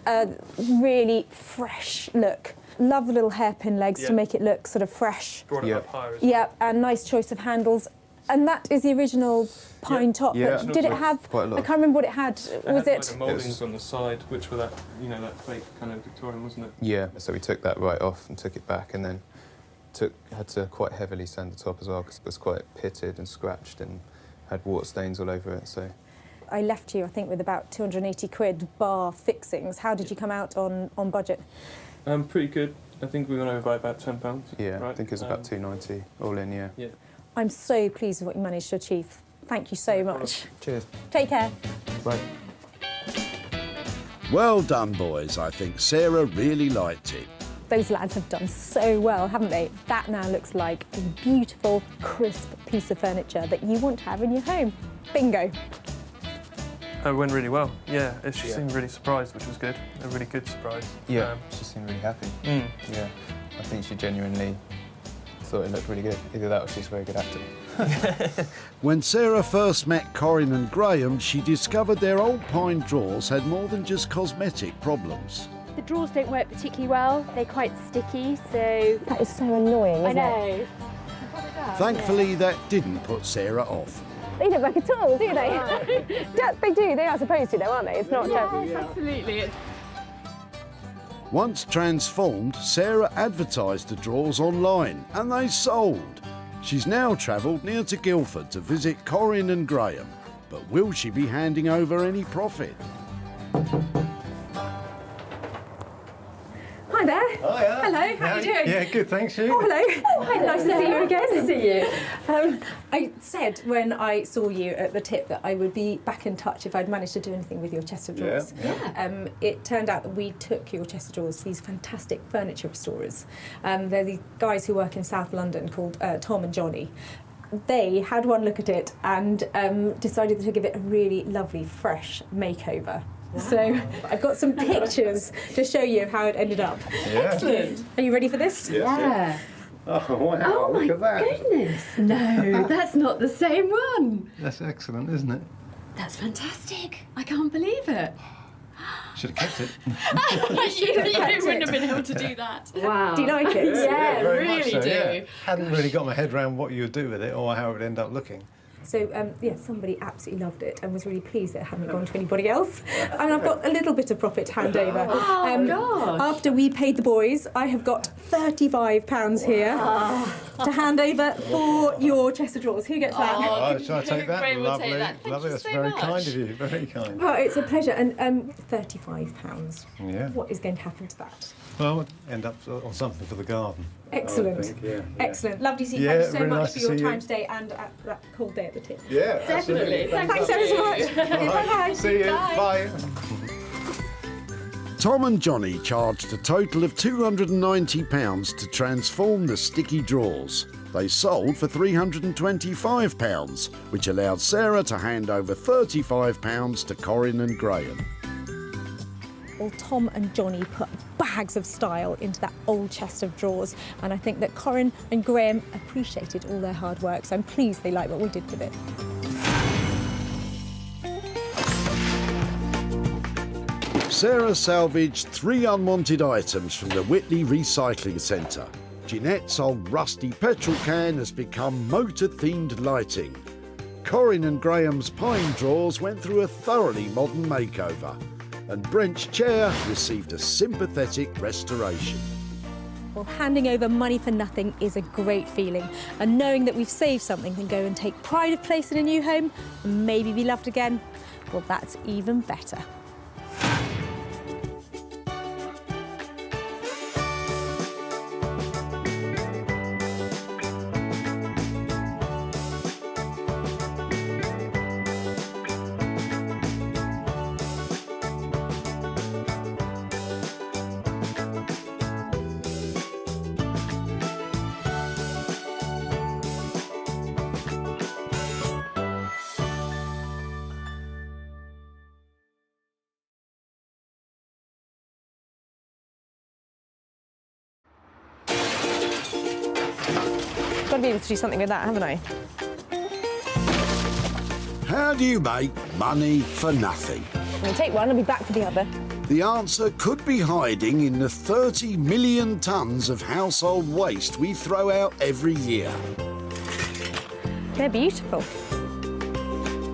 a really fresh look. Love the little hairpin legs to make it look sort of fresh. Brought it up higher as well. Yeah, and nice choice of handles. And that is the original pine top. Yeah. But did it have? Quite a lot. I can't remember what it had. Was it? The mouldings on the side, which were that, that fake kind of Victorian, wasn't it? Yeah. So we took that right off and took it back, and then had to quite heavily sand the top as well because it was quite pitted and scratched and had water stains all over it. So. I left you, I think, with about 280 quid bar fixings. How did you come out on budget? Pretty good. I think we went over by about £10. Yeah, right? I think it was about 290 all in. Yeah. Yeah. I'm so pleased with what you managed to achieve. Thank you so much. Cheers. Take care. Bye. Well done, boys. I think Sarah really liked it. Those lads have done so well, haven't they? That now looks like a beautiful, crisp piece of furniture that you want to have in your home. Bingo. It went really well, yeah. She seemed really surprised, which was good. A really good surprise. Yeah, she seemed really happy. Yeah, I think she genuinely thought it looked really good. Either that or she's a very good actor. When Sarah first met Corinne and Graham, she discovered their old pine drawers had more than just cosmetic problems. The drawers don't work particularly well. They're quite sticky, so... That is so annoying, isn't it? I know. Thankfully, that didn't put Sarah off. They don't work at all, do they? They do. They are supposed to, though, aren't they? It's not... Yes, absolutely. Once transformed, Sarah advertised the drawers online and they sold. She's now travelled near to Guildford to visit Corinne and Graham. But will she be handing over any profit? Hi there. Hiya. Hello, how are you doing? Yeah, good, thanks, you. Oh, hello. Oh, hi, Nice to see you again. Nice to see you. I said when I saw you at the tip that I would be back in touch if I'd managed to do anything with your chest of drawers. Yeah. It turned out that we took your chest of drawers to these fantastic furniture restorers. They're the guys who work in South London called Tom and Johnny. They had one look at it and decided to give it a really lovely, fresh makeover. Wow. So I've got some pictures to show you of how it ended up. Yeah. Excellent. Are you ready for this? Yes, yeah. Oh, wow, Oh, look my at that. goodness. No, that's not the same one. That's excellent, isn't it? That's fantastic. I can't believe it. Should have kept it. you wouldn't have been able to do that. Wow. Do you like it? Yeah, very much really so, do. yeah. Hadn't really got my head around what you would do with it or how it would end up looking. So, yeah, somebody absolutely loved it and was really pleased that it hadn't gone to anybody else. And I've got a little bit of profit to hand over. Oh, gosh. After we paid the boys, I have got £35 here to hand over for your chest of drawers. Who gets that? Oh, shall I take that? Graham will Lovely, take that. Thank lovely. you That's so very much. kind of you. Very kind. Well, it's a pleasure. And £35. Yeah. What is going to happen to that? Well, we'll end up on something for the garden. Excellent. I think, yeah. Excellent. Lovely to see you. Yeah, Thank you so really much nice for to your see time you. today and that cold day at the tip. Yeah, Definitely. Thanks ever so much. Bye-bye. See you. Bye. Tom and Johnny charged a total of £290 to transform the sticky drawers. They sold for £325, which allowed Sarah to hand over £35 to Corinne and Graham. Well, Tom and Johnny put bags of style into that old chest of drawers, and I think that Corinne and Graham appreciated all their hard work, so I'm pleased they like what we did with it. Sarah salvaged 3 unwanted items from the Whitley Recycling Center. Jeanette's old rusty petrol can has become motor-themed lighting. Corinne and Graham's pine drawers went through a thoroughly modern makeover. And Brent's chair received a sympathetic restoration. Well, handing over money for nothing is a great feeling, and knowing that we've saved something and go and take pride of place in a new home and maybe be loved again, well, that's even better. Got to be able to do something with that, haven't I? How do you make money for nothing? I'm going to take one and be back for the other. The answer could be hiding in the 30 million tonnes of household waste we throw out every year. They're beautiful.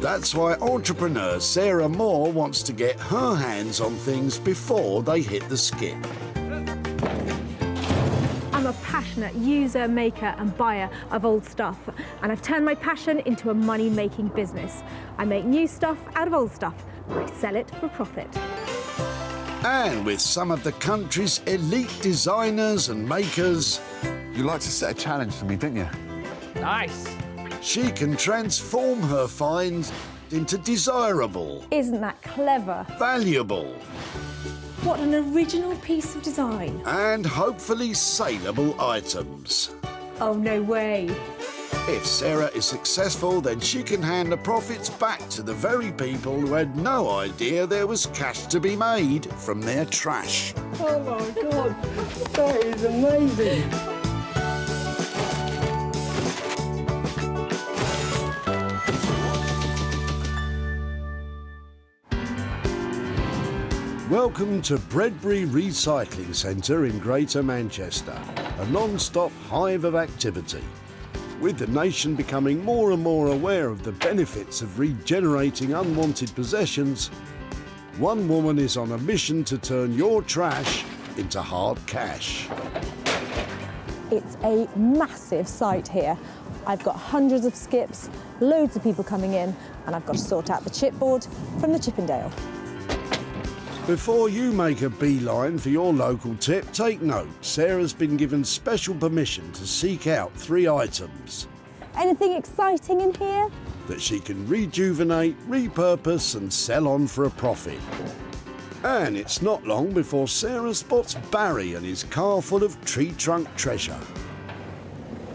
That's why entrepreneur Sarah Moore wants to get her hands on things before they hit the skip. I'm a passionate user, maker and buyer of old stuff, and I've turned my passion into a money-making business. I make new stuff out of old stuff, and I sell it for profit. And with some of the country's elite designers and makers... You like to set a challenge for me, didn't you? Nice. She can transform her finds into desirable, Isn't that clever? valuable, What an original piece of design. and hopefully saleable items. Oh, no way. If Sarah is successful, then she can hand the profits back to the very people who had no idea there was cash to be made from their trash. Oh my God, that is amazing. Welcome to Bredbury Recycling Centre in Greater Manchester, a non-stop hive of activity. With the nation becoming more and more aware of the benefits of regenerating unwanted possessions, one woman is on a mission to turn your trash into hard cash. It's a massive site here. I've got hundreds of skips, loads of people coming in, and I've got to sort out the chipboard from the Chippendale. Before you make a beeline for your local tip, take note, Sarah's been given special permission to seek out 3 items Anything exciting in here? that she can rejuvenate, repurpose and sell on for a profit. And it's not long before Sarah spots Barry and his car full of tree trunk treasure.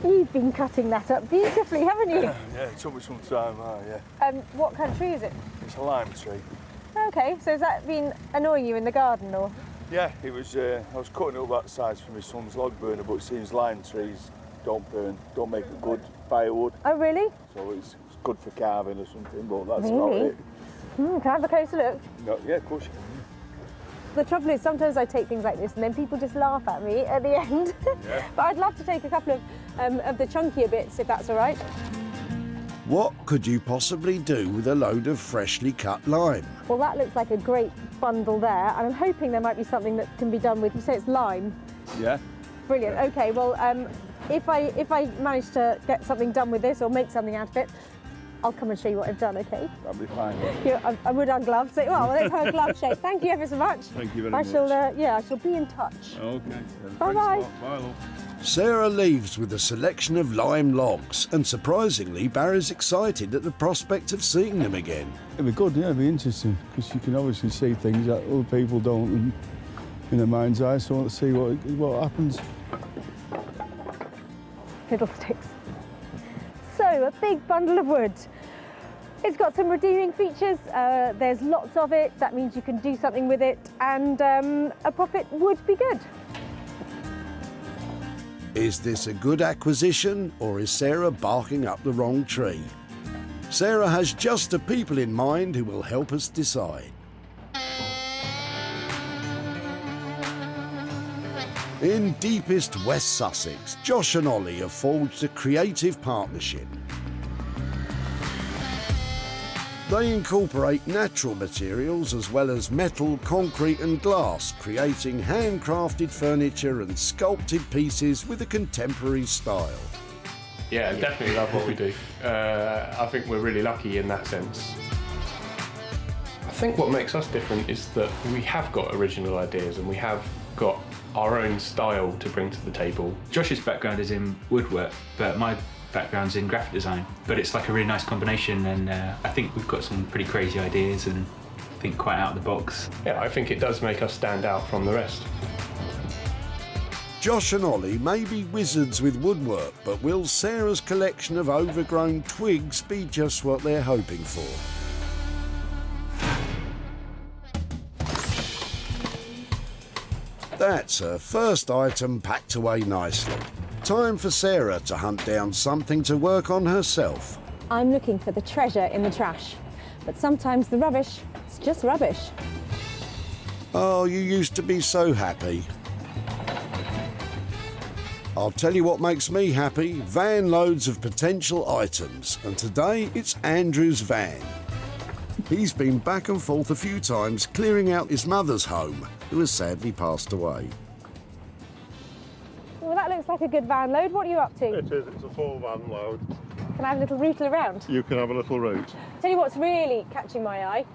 You've been cutting that up beautifully, haven't you? Yeah, it took me some time, yeah. What kind of tree is it? It's a lime tree. Okay, so has that been annoying you in the garden, or? Yeah, it was. I was cutting it up that size for my son's log burner, but it seems lime trees don't burn, don't make a good firewood. Oh, really? So it's good for carving or something, but that's Really? about it. Can I have a closer look? No, yeah, of course you can. The trouble is, sometimes I take things like this and then people just laugh at me at the end. Yeah. But I'd love to take a couple of the chunkier bits, if that's all right. What could you possibly do with a load of freshly cut lime? Well, that looks like a great bundle there, and I'm hoping there might be something that can be done with, you say it's lime? Yeah. Brilliant, okay, well, if I manage to get something done with this or make something out of it, I'll come and show you what I've done, okay? That'll be fine. I would unglove, so well, let's have a glove shake. Thank you ever so much. Thank you very much. I shall be in touch. Okay. Bye-bye. Bye, love. Sarah leaves with a selection of lime logs, and surprisingly, Barry's excited at the prospect of seeing them again. It'd be good, yeah, it'd be interesting, because you can obviously see things that other people don't and in their mind's eye, so I want to see what happens. Fiddlesticks. So, a big bundle of wood. It's got some redeeming features, there's lots of it, that means you can do something with it, and a profit would be good. Is this a good acquisition, or is Sarah barking up the wrong tree? Sarah has just the people in mind who will help us decide. In deepest West Sussex, Josh and Ollie have forged a creative partnership. They incorporate natural materials as well as metal, concrete and glass, creating handcrafted furniture and sculpted pieces with a contemporary style. Yeah, definitely love what we do. I think we're really lucky in that sense. I think what makes us different is that we have got original ideas and we have got our own style to bring to the table. Josh's background is in woodwork, but my background's in graphic design. But it's like a really nice combination, and I think we've got some pretty crazy ideas and think quite out of the box. Yeah, I think it does make us stand out from the rest. Josh and Ollie may be wizards with woodwork, but will Sarah's collection of overgrown twigs be just what they're hoping for? That's her first item packed away nicely. Time for Sarah to hunt down something to work on herself. I'm looking for the treasure in the trash, but sometimes the rubbish is just rubbish. Oh, you used to be so happy. I'll tell you what makes me happy, van loads of potential items, and today it's Andrew's van. He's been back and forth a few times clearing out his mother's home, who has sadly passed away. Well, that looks like a good van load. What are you up to? It is, it's a full van load. Can I have a little rootle around? You can have a little route. Tell you what's really catching my eye.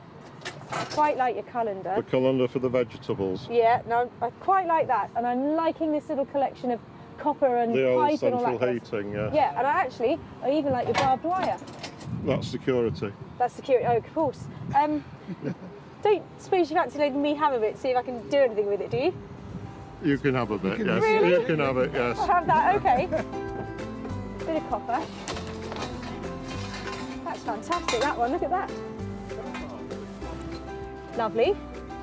I quite like your colander. The colander for the vegetables. Yeah, no, I quite like that, and I'm liking this little collection of copper and The old pipe and all central that. heating, yeah. Yeah, and I even like your barbed wire. That's security. That's security. Oh, of course. Don't suppose you fancy letting me have a bit, see if I can do anything with it, do you? You can have a bit, yes. Really? You can have it, yes. I'll have that, okay. Bit of copper. That's fantastic, that one, look at that. Lovely.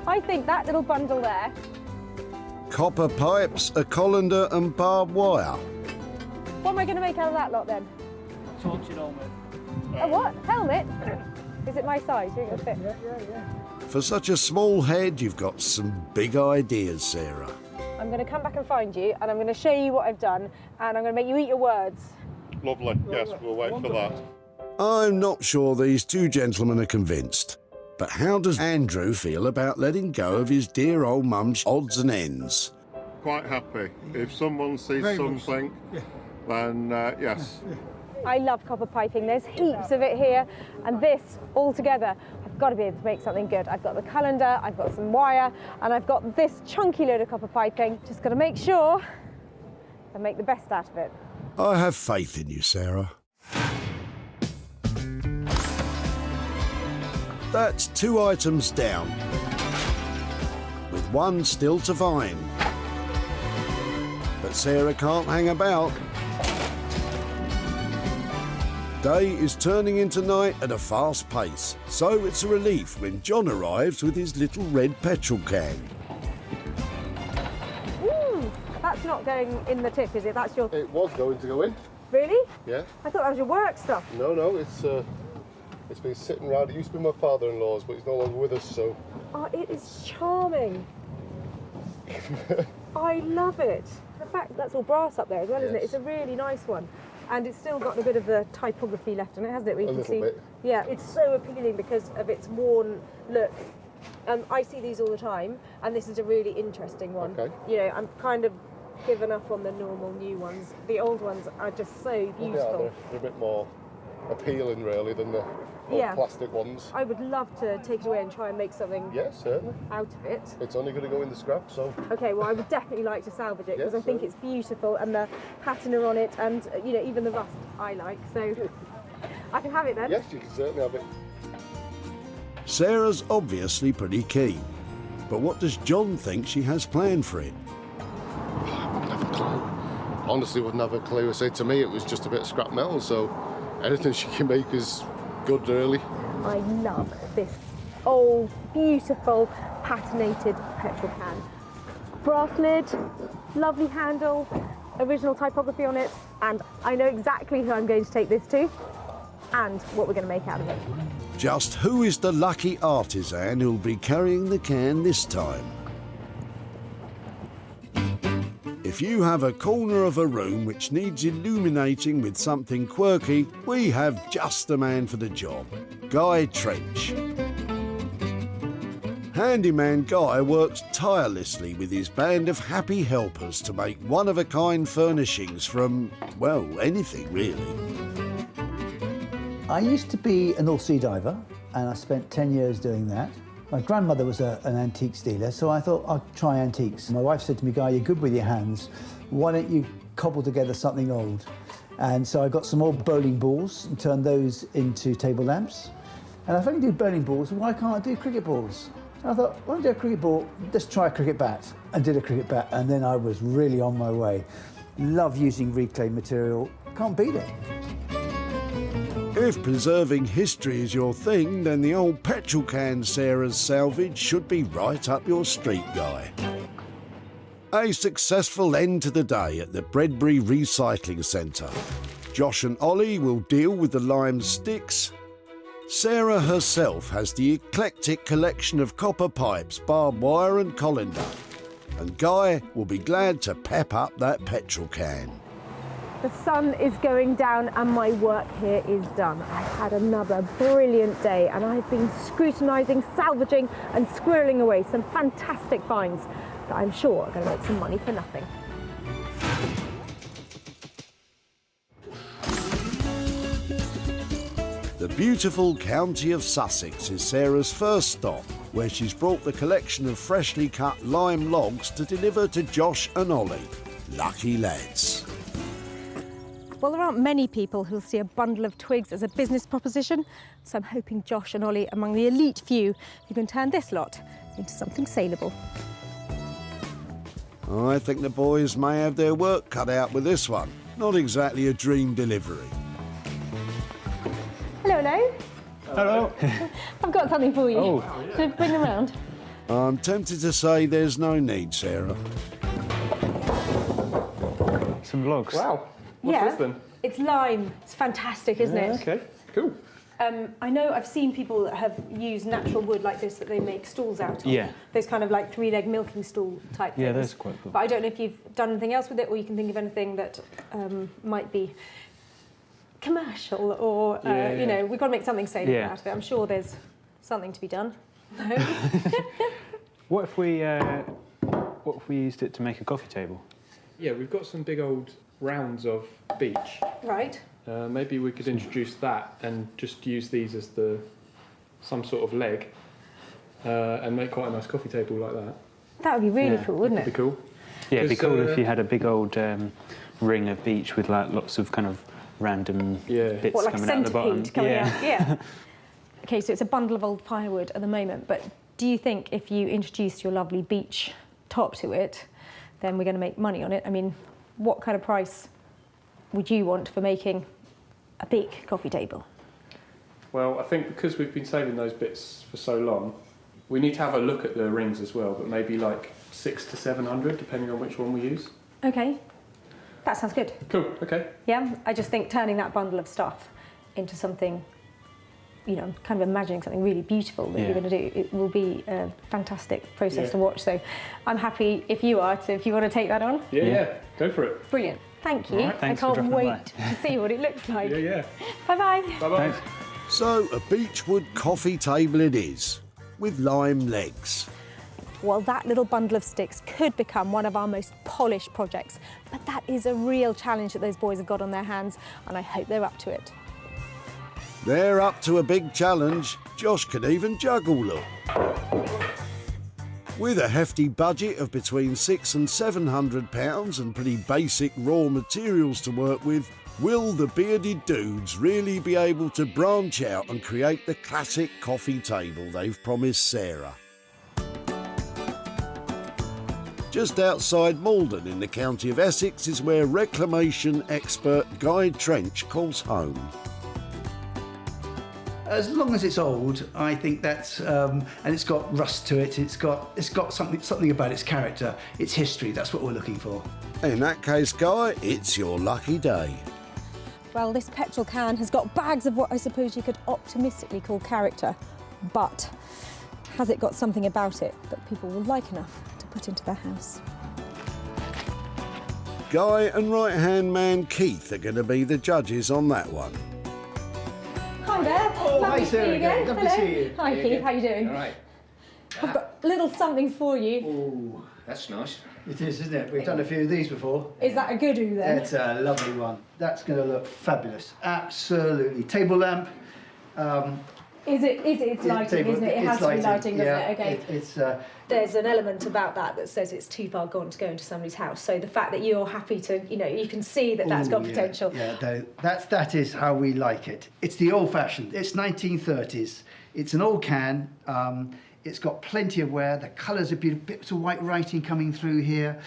I think that little bundle there. Copper pipes, a colander and barbed wire. What am I going to make out of that lot then? Tortured helmet. A what? Helmet? Is it my size? You think it'll fit? Yeah. For such a small head, you've got some big ideas, Sarah. I'm going to come back and find you, and I'm going to show you what I've done, and I'm going to make you eat your words. Lovely, yes, we'll wait for that. I'm not sure these two gentlemen are convinced. But how does Andrew feel about letting go of his dear old mum's odds and ends? quite happy. If someone sees Very much so. something, then yes. I love copper piping. There's heaps of it here, and this all together, I've got to be able to make something good. I've got the colander, I've got some wire, and I've got this chunky load of copper piping. Just got to make sure I make the best out of it. I have faith in you, Sarah. That's 2 items down, with 1 still to find. But Sarah can't hang about. Day is turning into night at a fast pace, so it's a relief when John arrives with his little red petrol can. That's not going in the tip, is it? That's your... It was going to go in. Really? Yeah. I thought that was your work stuff. No, it's been sitting around. It used to be my father-in-law's, but he's no longer with us, so... Oh, it is charming. I love it. The fact that's all brass up there as well, isn't it? It's a really nice one. And it's still got a bit of the typography left in it, hasn't it? A little bit. Yeah, it's so appealing because of its worn look. I see these all the time, and this is a really interesting one. Okay. You know, I'm kind of given up on the normal new ones. The old ones are just so beautiful. They're a bit more appealing, really, than the old plastic ones. I would love to take it away and try and make something certainly. out of it. It's only going to go in the scrap, so... Okay, well, I would definitely like to salvage it because I think it's beautiful, and the patina on it, and, you know, even the rust I like, so I can have it then. Yes, you can certainly have it. Sarah's obviously pretty keen, but what does John think she has planned for it? Honestly, wouldn't have a clue. I say, to me, it was just a bit of scrap metal, so anything she can make is good, really. I love this old, beautiful, patinated petrol can. Brass lid, lovely handle, original typography on it, and I know exactly who I'm going to take this to and what we're going to make out of it. Just who is the lucky artisan who'll be carrying the can this time? If you have a corner of a room which needs illuminating with something quirky, we have just the man for the job, Guy Trench. Handyman Guy works tirelessly with his band of happy helpers to make one-of-a-kind furnishings from, well, anything really. I used to be an all-sea diver, and I spent 10 years doing that. My grandmother was an antiques dealer, so I thought I'd try antiques. My wife said to me, Guy, you're good with your hands. Why don't you cobble together something old? And so I got some old bowling balls and turned those into table lamps. And if I can do bowling balls, why can't I do cricket balls? So I thought, why don't I do a cricket ball? Let's try a cricket bat. And did a cricket bat, and then I was really on my way. Love using reclaimed material. Can't beat it. If preserving history is your thing, then the old petrol can Sarah's salvage should be right up your street, Guy. A successful end to the day at the Whitley Recycling Center. Josh and Ollie will deal with the lime sticks. Sarah herself has the eclectic collection of copper pipes, barbed wire and colander. And Guy will be glad to pep up that petrol can. The sun is going down and my work here is done. I've had another brilliant day and I've been scrutinising, salvaging and squirreling away some fantastic finds that I'm sure are going to make some money for nothing. The beautiful county of Sussex is Sarah's first stop, where she's brought the collection of freshly cut lime logs to deliver to Josh and Ollie. Lucky lads. Well, there aren't many people who'll see a bundle of twigs as a business proposition, so I'm hoping Josh and Ollie are among the elite few who can turn this lot into something saleable. I think the boys may have their work cut out with this one. Not exactly a dream delivery. Hello, hello. Hello. I've got something for you. Oh. Should I bring them round? I'm tempted to say there's no need, Sarah. Some logs. Wow. What's Yeah. this then? It's lime. It's fantastic, isn't it? Okay, cool. I know I've seen people that have used natural wood like this that they make stools out of. Yeah. Those kind of like three-leg milking stool type things. Yeah, those are quite cool. But I don't know if you've done anything else with it or you can think of anything that might be commercial or, you know, we've got to make something saleable out of it. I'm sure there's something to be done. What if we what if we used it to make a coffee table? Yeah, we've got some big old rounds of beech. Right. Maybe we could introduce that and just use these as some sort of leg and make quite a nice coffee table like that. That would be really cool, wouldn't That'd be cool. Yeah, it'd be cool if you had a big old ring of beech with like lots of kind of random bits What, like coming out the bottom. Coming out? Yeah. Okay, so it's a bundle of old firewood at the moment, but do you think if you introduced your lovely beech top to it, then we're going to make money on it? I mean, what kind of price would you want for making a big coffee table? Well, I think because we've been saving those bits for so long, we need to have a look at the rings as well, but maybe like 600 to 700, depending on which one we use. Okay, that sounds good. Cool, okay. Yeah, I just think turning that bundle of stuff into something, you know, kind of imagining something really beautiful that you're going to do, it will be a fantastic process to watch. So I'm happy if you want to take that on. Yeah, go for it. Brilliant, thank you. All right, I thanks for can't dropping wait to see what it looks like. Yeah. Bye-bye. Bye-bye. So, a beechwood coffee table it is, with lime legs. Well, that little bundle of sticks could become one of our most polished projects, but that is a real challenge that those boys have got on their hands, and I hope they're up to it. They're up to a big challenge. Josh can even juggle, look. With a hefty budget of between £600 and £700 and pretty basic raw materials to work with, will the bearded dudes really be able to branch out and create the classic coffee table they've promised Sarah? Just outside Malden in the county of Essex is where reclamation expert Guy Trench calls home. As long as it's old, I think that's, and it's got rust to it, it's got something about its character, its history, that's what we're looking for. In that case, Guy, it's your lucky day. Well, this petrol can has got bags of what I suppose you could optimistically call character, but has it got something about it that people will like enough to put into their house? Guy and right-hand man Keith are going to be the judges on that one. Hi there. Oh, Lovely hi, Sarah, to see you again. again. Lovely to see you. Hi, Keith. How you doing? All right. I've got a little something for you. Oh, that's nice. It is, isn't it? We've done a few of these before. Is that a good-oo then? It's a lovely one. That's going to look fabulous. Absolutely. Table lamp. Is it? It's lighting, isn't it? It has to be lighting, doesn't it? Okay. It's There's an element about that says it's too far gone to go into somebody's house. So the fact that you're happy to, you know, you can see that that's got potential. Yeah, that is how we like it. It's the old-fashioned. It's 1930s. It's an old can. It's got plenty of wear. The colours are beautiful. Bits of white writing coming through here.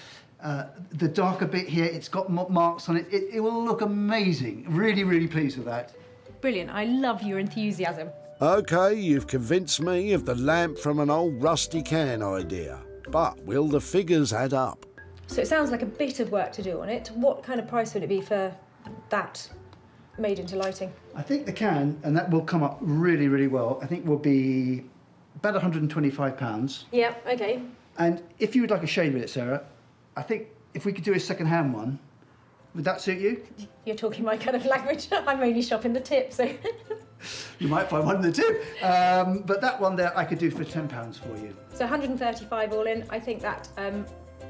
The darker bit here, it's got marks on it. It will look amazing. Really, really pleased with that. Brilliant. I love your enthusiasm. OK, you've convinced me of the lamp from an old rusty can idea. But will the figures add up? So it sounds like a bit of work to do on it. What kind of price would it be for that made into lighting? I think the can, and that will come up really, really well, I think will be about £125. Yeah, OK. And if you would like a shade with it, Sarah, I think if we could do a second-hand one, would that suit you? You're talking my kind of language. I'm only shopping the tip, so... You might find one in the tip. But that one there I could do for £10 for you. So 135 all in. I think that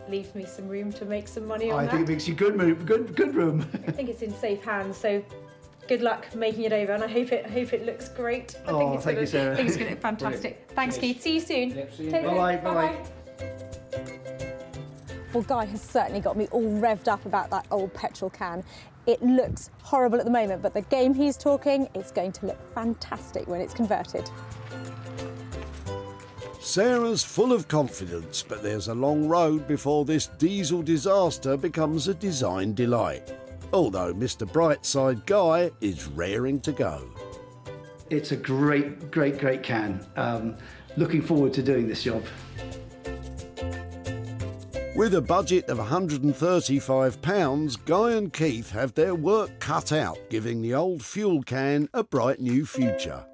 leaves me some room to make some money on that. I think it makes you good room. I think it's in safe hands, so good luck making it over, and I hope it looks great. I think thank you, Sarah. I think it's going to look fantastic. Thanks, Keith. See you soon. Yep, see you. Take care. Bye-bye. Bye-bye. Well, Guy has certainly got me all revved up about that old petrol can. It looks horrible at the moment, but the game he's talking is going to look fantastic when it's converted. Sarah's full of confidence, but there's a long road before this diesel disaster becomes a design delight. Although Mr. Brightside Guy is raring to go. It's a great can. Looking forward to doing this job. With a budget of £135, Guy and Keith have their work cut out, giving the old fuel can a bright new future.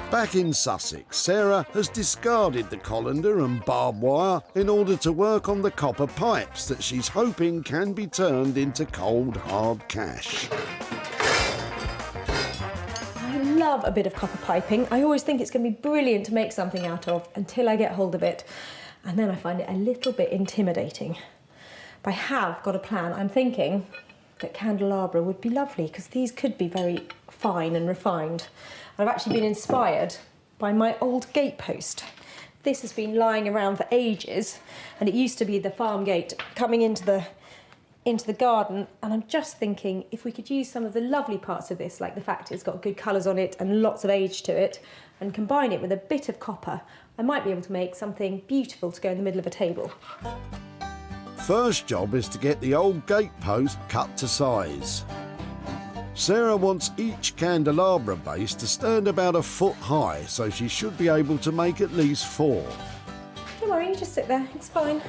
Back in Sussex, Sarah has discarded the colander and barbed wire in order to work on the copper pipes that she's hoping can be turned into cold, hard cash. I love a bit of copper piping. I always think it's going to be brilliant to make something out of until I get hold of it. And then I find it a little bit intimidating. But I have got a plan. I'm thinking that candelabra would be lovely because these could be very fine and refined. I've actually been inspired by my old gatepost. This has been lying around for ages, and it used to be the farm gate coming into the garden, and I'm just thinking if we could use some of the lovely parts of this, like the fact it's got good colours on it and lots of age to it, and combine it with a bit of copper, I might be able to make something beautiful to go in the middle of a table. First job is to get the old gatepost cut to size. Sarah wants each candelabra base to stand about a foot high, so she should be able to make at least 4. Don't worry, you just sit there, it's fine.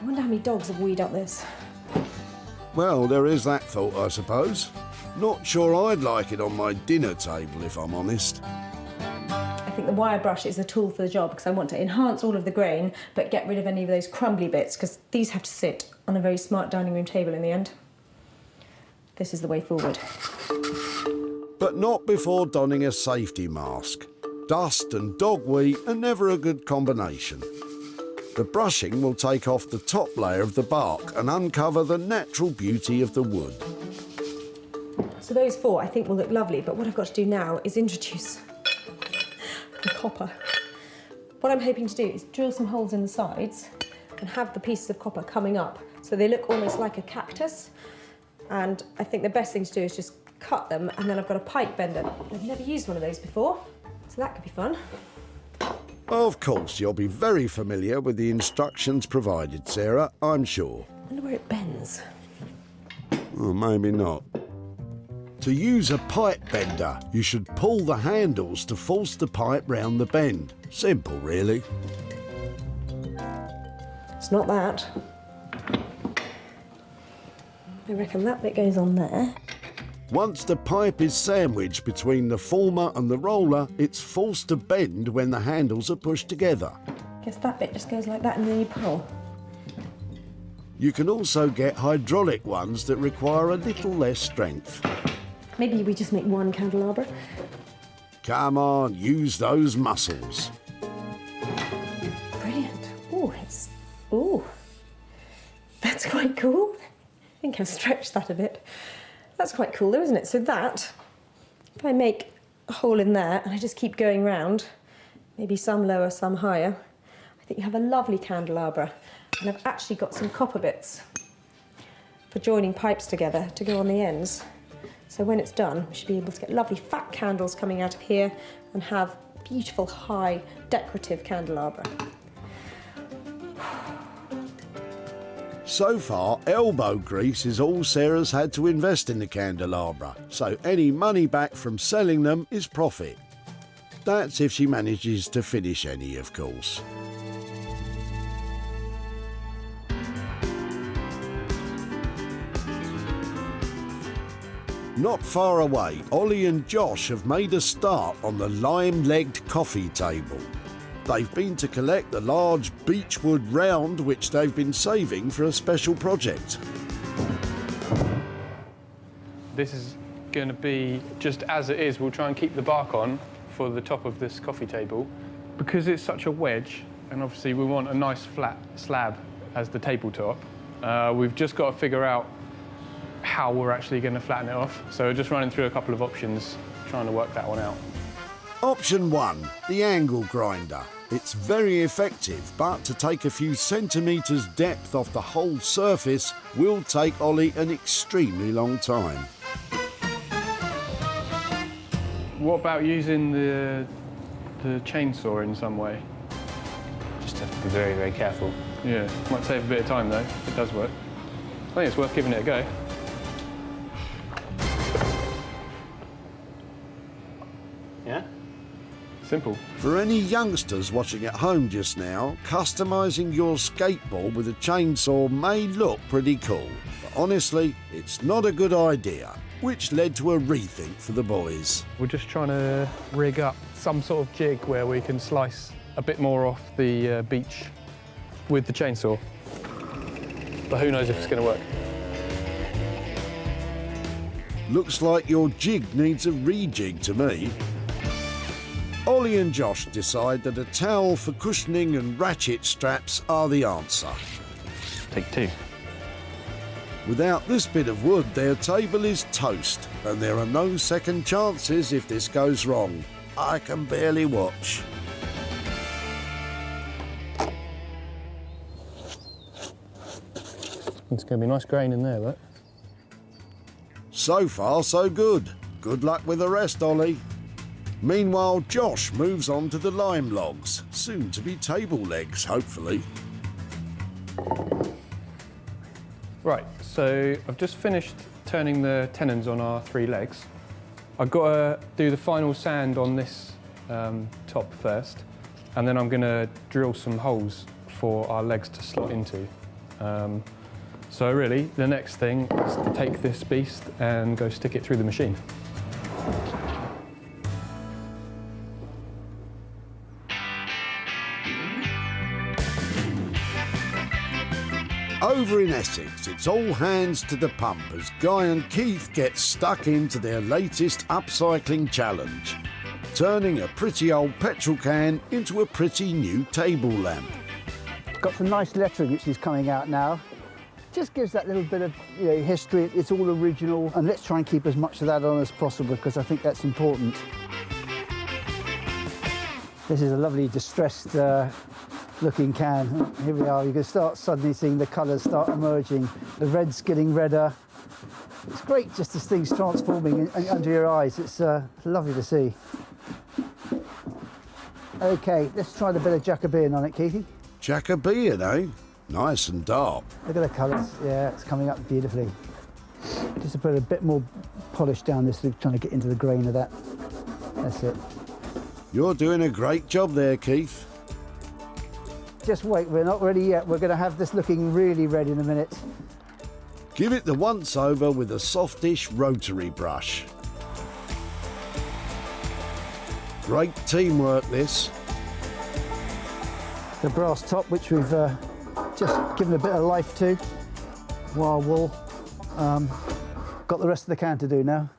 I wonder how many dogs have weed up this. Well, there is that thought, I suppose. Not sure I'd like it on my dinner table, if I'm honest. I think the wire brush is the tool for the job because I want to enhance all of the grain but get rid of any of those crumbly bits because these have to sit on a very smart dining room table in the end. This is the way forward. But not before donning a safety mask. Dust and dog wee are never a good combination. The brushing will take off the top layer of the bark and uncover the natural beauty of the wood. So those 4 I think will look lovely, but what I've got to do now is introduce the copper. What I'm hoping to do is drill some holes in the sides and have the pieces of copper coming up so they look almost like a cactus. And I think the best thing to do is just cut them, and then I've got a pipe bender. I've never used one of those before, so that could be fun. Of course, you'll be very familiar with the instructions provided, Sarah, I'm sure. I wonder where it bends. Or maybe not. To use a pipe bender, you should pull the handles to force the pipe round the bend. Simple, really. It's not that. I reckon that bit goes on there. Once the pipe is sandwiched between the former and the roller, it's forced to bend when the handles are pushed together. Guess that bit just goes like that and then you pull. You can also get hydraulic ones that require a little less strength. Maybe we just make one candelabra. Come on, use those muscles. Brilliant. Ooh, that's quite cool. I think I've stretched that a bit. That's quite cool though, isn't it? So that, if I make a hole in there and I just keep going round, maybe some lower, some higher, I think you have a lovely candelabra. And I've actually got some copper bits for joining pipes together to go on the ends. So when it's done, we should be able to get lovely fat candles coming out of here and have beautiful, high, decorative candelabra. So far, elbow grease is all Sarah's had to invest in the candelabra, so any money back from selling them is profit. That's if she manages to finish any, of course. Not far away, Ollie and Josh have made a start on the lime-legged coffee table. They've been to collect the large beechwood round which they've been saving for a special project. This is going to be just as it is. We'll try and keep the bark on for the top of this coffee table. Because it's such a wedge, and obviously we want a nice flat slab as the tabletop, we've just got to figure out how we're actually going to flatten it off. So we're just running through a couple of options, trying to work that one out. Option 1, the angle grinder. It's very effective, but to take a few centimetres depth off the whole surface will take Ollie an extremely long time. What about using the chainsaw in some way? Just have to be very, very careful. Yeah, might save a bit of time though, if it does work. I think it's worth giving it a go. Yeah? Simple. For any youngsters watching at home just now, customising your skateboard with a chainsaw may look pretty cool, but honestly, it's not a good idea, which led to a rethink for the boys. We're just trying to rig up some sort of jig where we can slice a bit more off the beech with the chainsaw. But who knows if it's going to work. Looks like your jig needs a rejig to me. Ollie and Josh decide that a towel for cushioning and ratchet straps are the answer. Take two. Without this bit of wood, their table is toast, and there are no second chances if this goes wrong. I can barely watch. It's going to be a nice grain in there, right? So far, so good. Good luck with the rest, Ollie. Meanwhile, Josh moves on to the lime logs, soon to be table legs, hopefully. Right, so I've just finished turning the tenons on our 3 legs. I've got to do the final sand on this top first, and then I'm going to drill some holes for our legs to slot into. So really, the next thing is to take this beast and go stick it through the machine. Over in Essex, it's all hands to the pump as Guy and Keith get stuck into their latest upcycling challenge, turning a pretty old petrol can into a pretty new table lamp. Got some nice lettering which is coming out now. Just gives that little bit of history. It's all original, and let's try and keep as much of that on as possible because I think that's important. This is a lovely distressed looking can. Here we are. You can start suddenly seeing the colours start emerging. The red's getting redder. It's great just as things transforming under your eyes. It's lovely to see. Okay, let's try the bit of Jacobean on it, Keithy. Jacobean, eh? Nice and dark. Look at the colours. Yeah, it's coming up beautifully. Just to put a bit more polish down this, trying to get into the grain of that. That's it. You're doing a great job there, Keith. Just wait, we're not ready yet. We're going to have this looking really red in a minute. Give it the once-over with a softish rotary brush. Great teamwork, this. The brass top, which we've just given a bit of life to. Wire wool. Got the rest of the can to do now.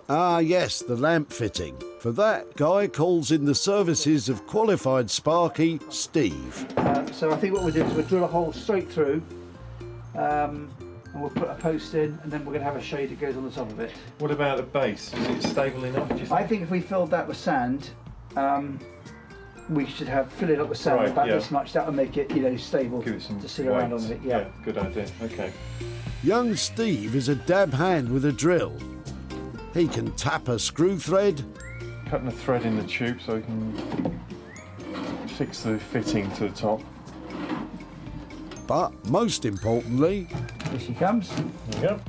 Ah, yes, the lamp fitting. For that, Guy calls in the services of qualified sparky Steve. So I think what we'll do is we'll drill a hole straight through, and we'll put a post in, and then we're going to have a shade that goes on the top of it. What about the base? Is it stable enough, do you think? I think if we filled that with sand, we should fill it up with sand about this much. That will make it, stable. Give it some to sit around on it. Yeah, good idea. Okay. Young Steve is a dab hand with a drill. He can tap a screw thread. Cutting a thread in the tube so we can fix the fitting to the top. But most importantly, here she comes. Yep.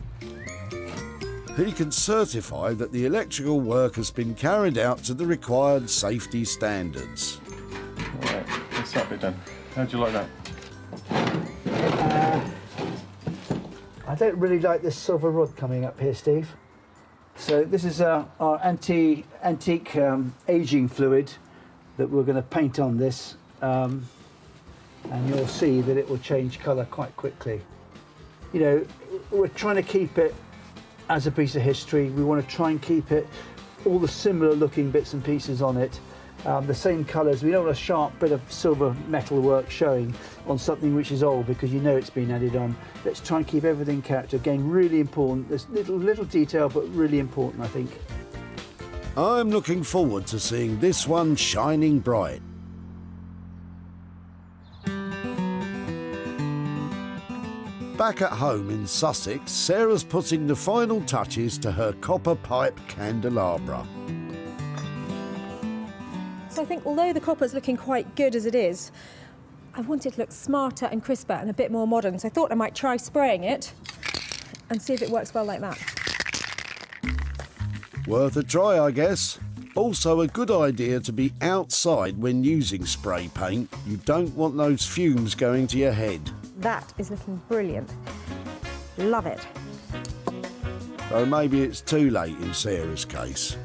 He can certify that the electrical work has been carried out to the required safety standards. All right, what's that bit done? How'd you like that? I don't really like this silver rod coming up here, Steve. So this is our antique aging fluid that we're going to paint on this, and you'll see that it will change colour quite quickly. We're trying to keep it as a piece of history. We want to try and keep it all the similar looking bits and pieces on it, the same colours. We don't want a sharp bit of silver metal work showing on something which is old because it's been added on. Let's try and keep everything character. Again, really important. There's little detail, but really important, I think. I'm looking forward to seeing this one shining bright. Back at home in Sussex, Sarah's putting the final touches to her copper pipe candelabra. So I think although the copper's looking quite good as it is, I want it to look smarter and crisper and a bit more modern. So I thought I might try spraying it and see if it works well like that. Worth a try, I guess. Also a good idea to be outside when using spray paint. You don't want those fumes going to your head. That is looking brilliant. Love it. Though maybe it's too late in Sarah's case.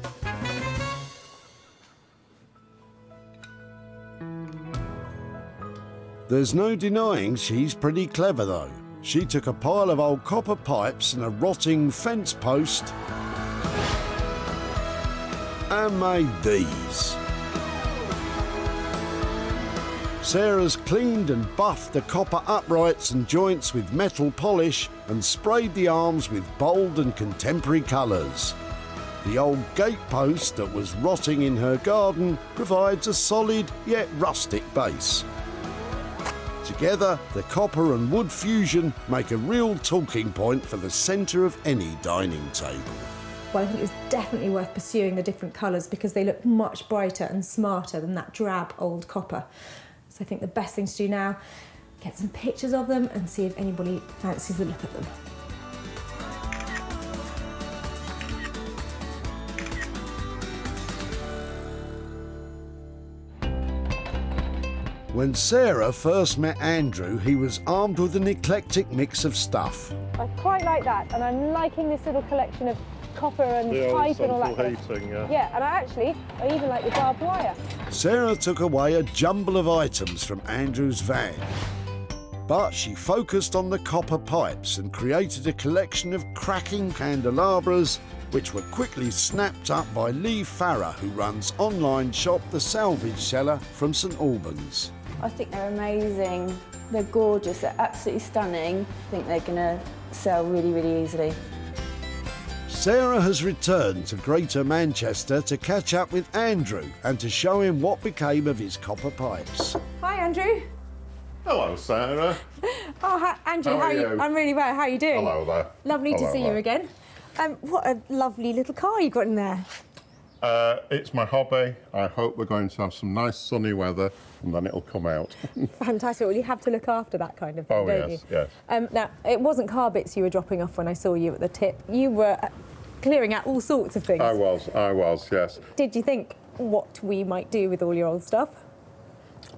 There's no denying she's pretty clever though. She took a pile of old copper pipes and a rotting fence post and made these. Sarah's cleaned and buffed the copper uprights and joints with metal polish and sprayed the arms with bold and contemporary colours. The old gatepost that was rotting in her garden provides a solid yet rustic base. Together, the copper and wood fusion make a real talking point for the centre of any dining table. Well, I think it was definitely worth pursuing the different colours because they look much brighter and smarter than that drab old copper. So I think the best thing to do now, get some pictures of them and see if anybody fancies a look at them. When Sarah first met Andrew, he was armed with an eclectic mix of stuff. I quite like that, and I'm liking this little collection of copper and The old pipe and all that. central heating, yeah. Yeah, and I even like the barbed wire. Sarah took away a jumble of items from Andrew's van. But she focused on the copper pipes and created a collection of cracking candelabras, which were quickly snapped up by Lee Farrer, who runs online shop The Salvage Seller from St Albans. I think they're amazing. They're gorgeous, they're absolutely stunning. I think they're going to sell really, really easily. Sarah has returned to Greater Manchester to catch up with Andrew and to show him what became of his copper pipes. Hi, Andrew. Hello, Sarah. Oh, hi, Andrew, How are you? I'm really well. How are you doing? Hello there. Lovely to Hello see you there. again. What a lovely little car you've got in there. It's my hobby. I hope we're going to have some nice sunny weather and then it'll come out. Fantastic. Well, you have to look after that kind of thing, Oh, don't yes, you? yes. Now, it wasn't car bits you were dropping off when I saw you at the tip. You were clearing out all sorts of things. I was, yes. Did you think what we might do with all your old stuff?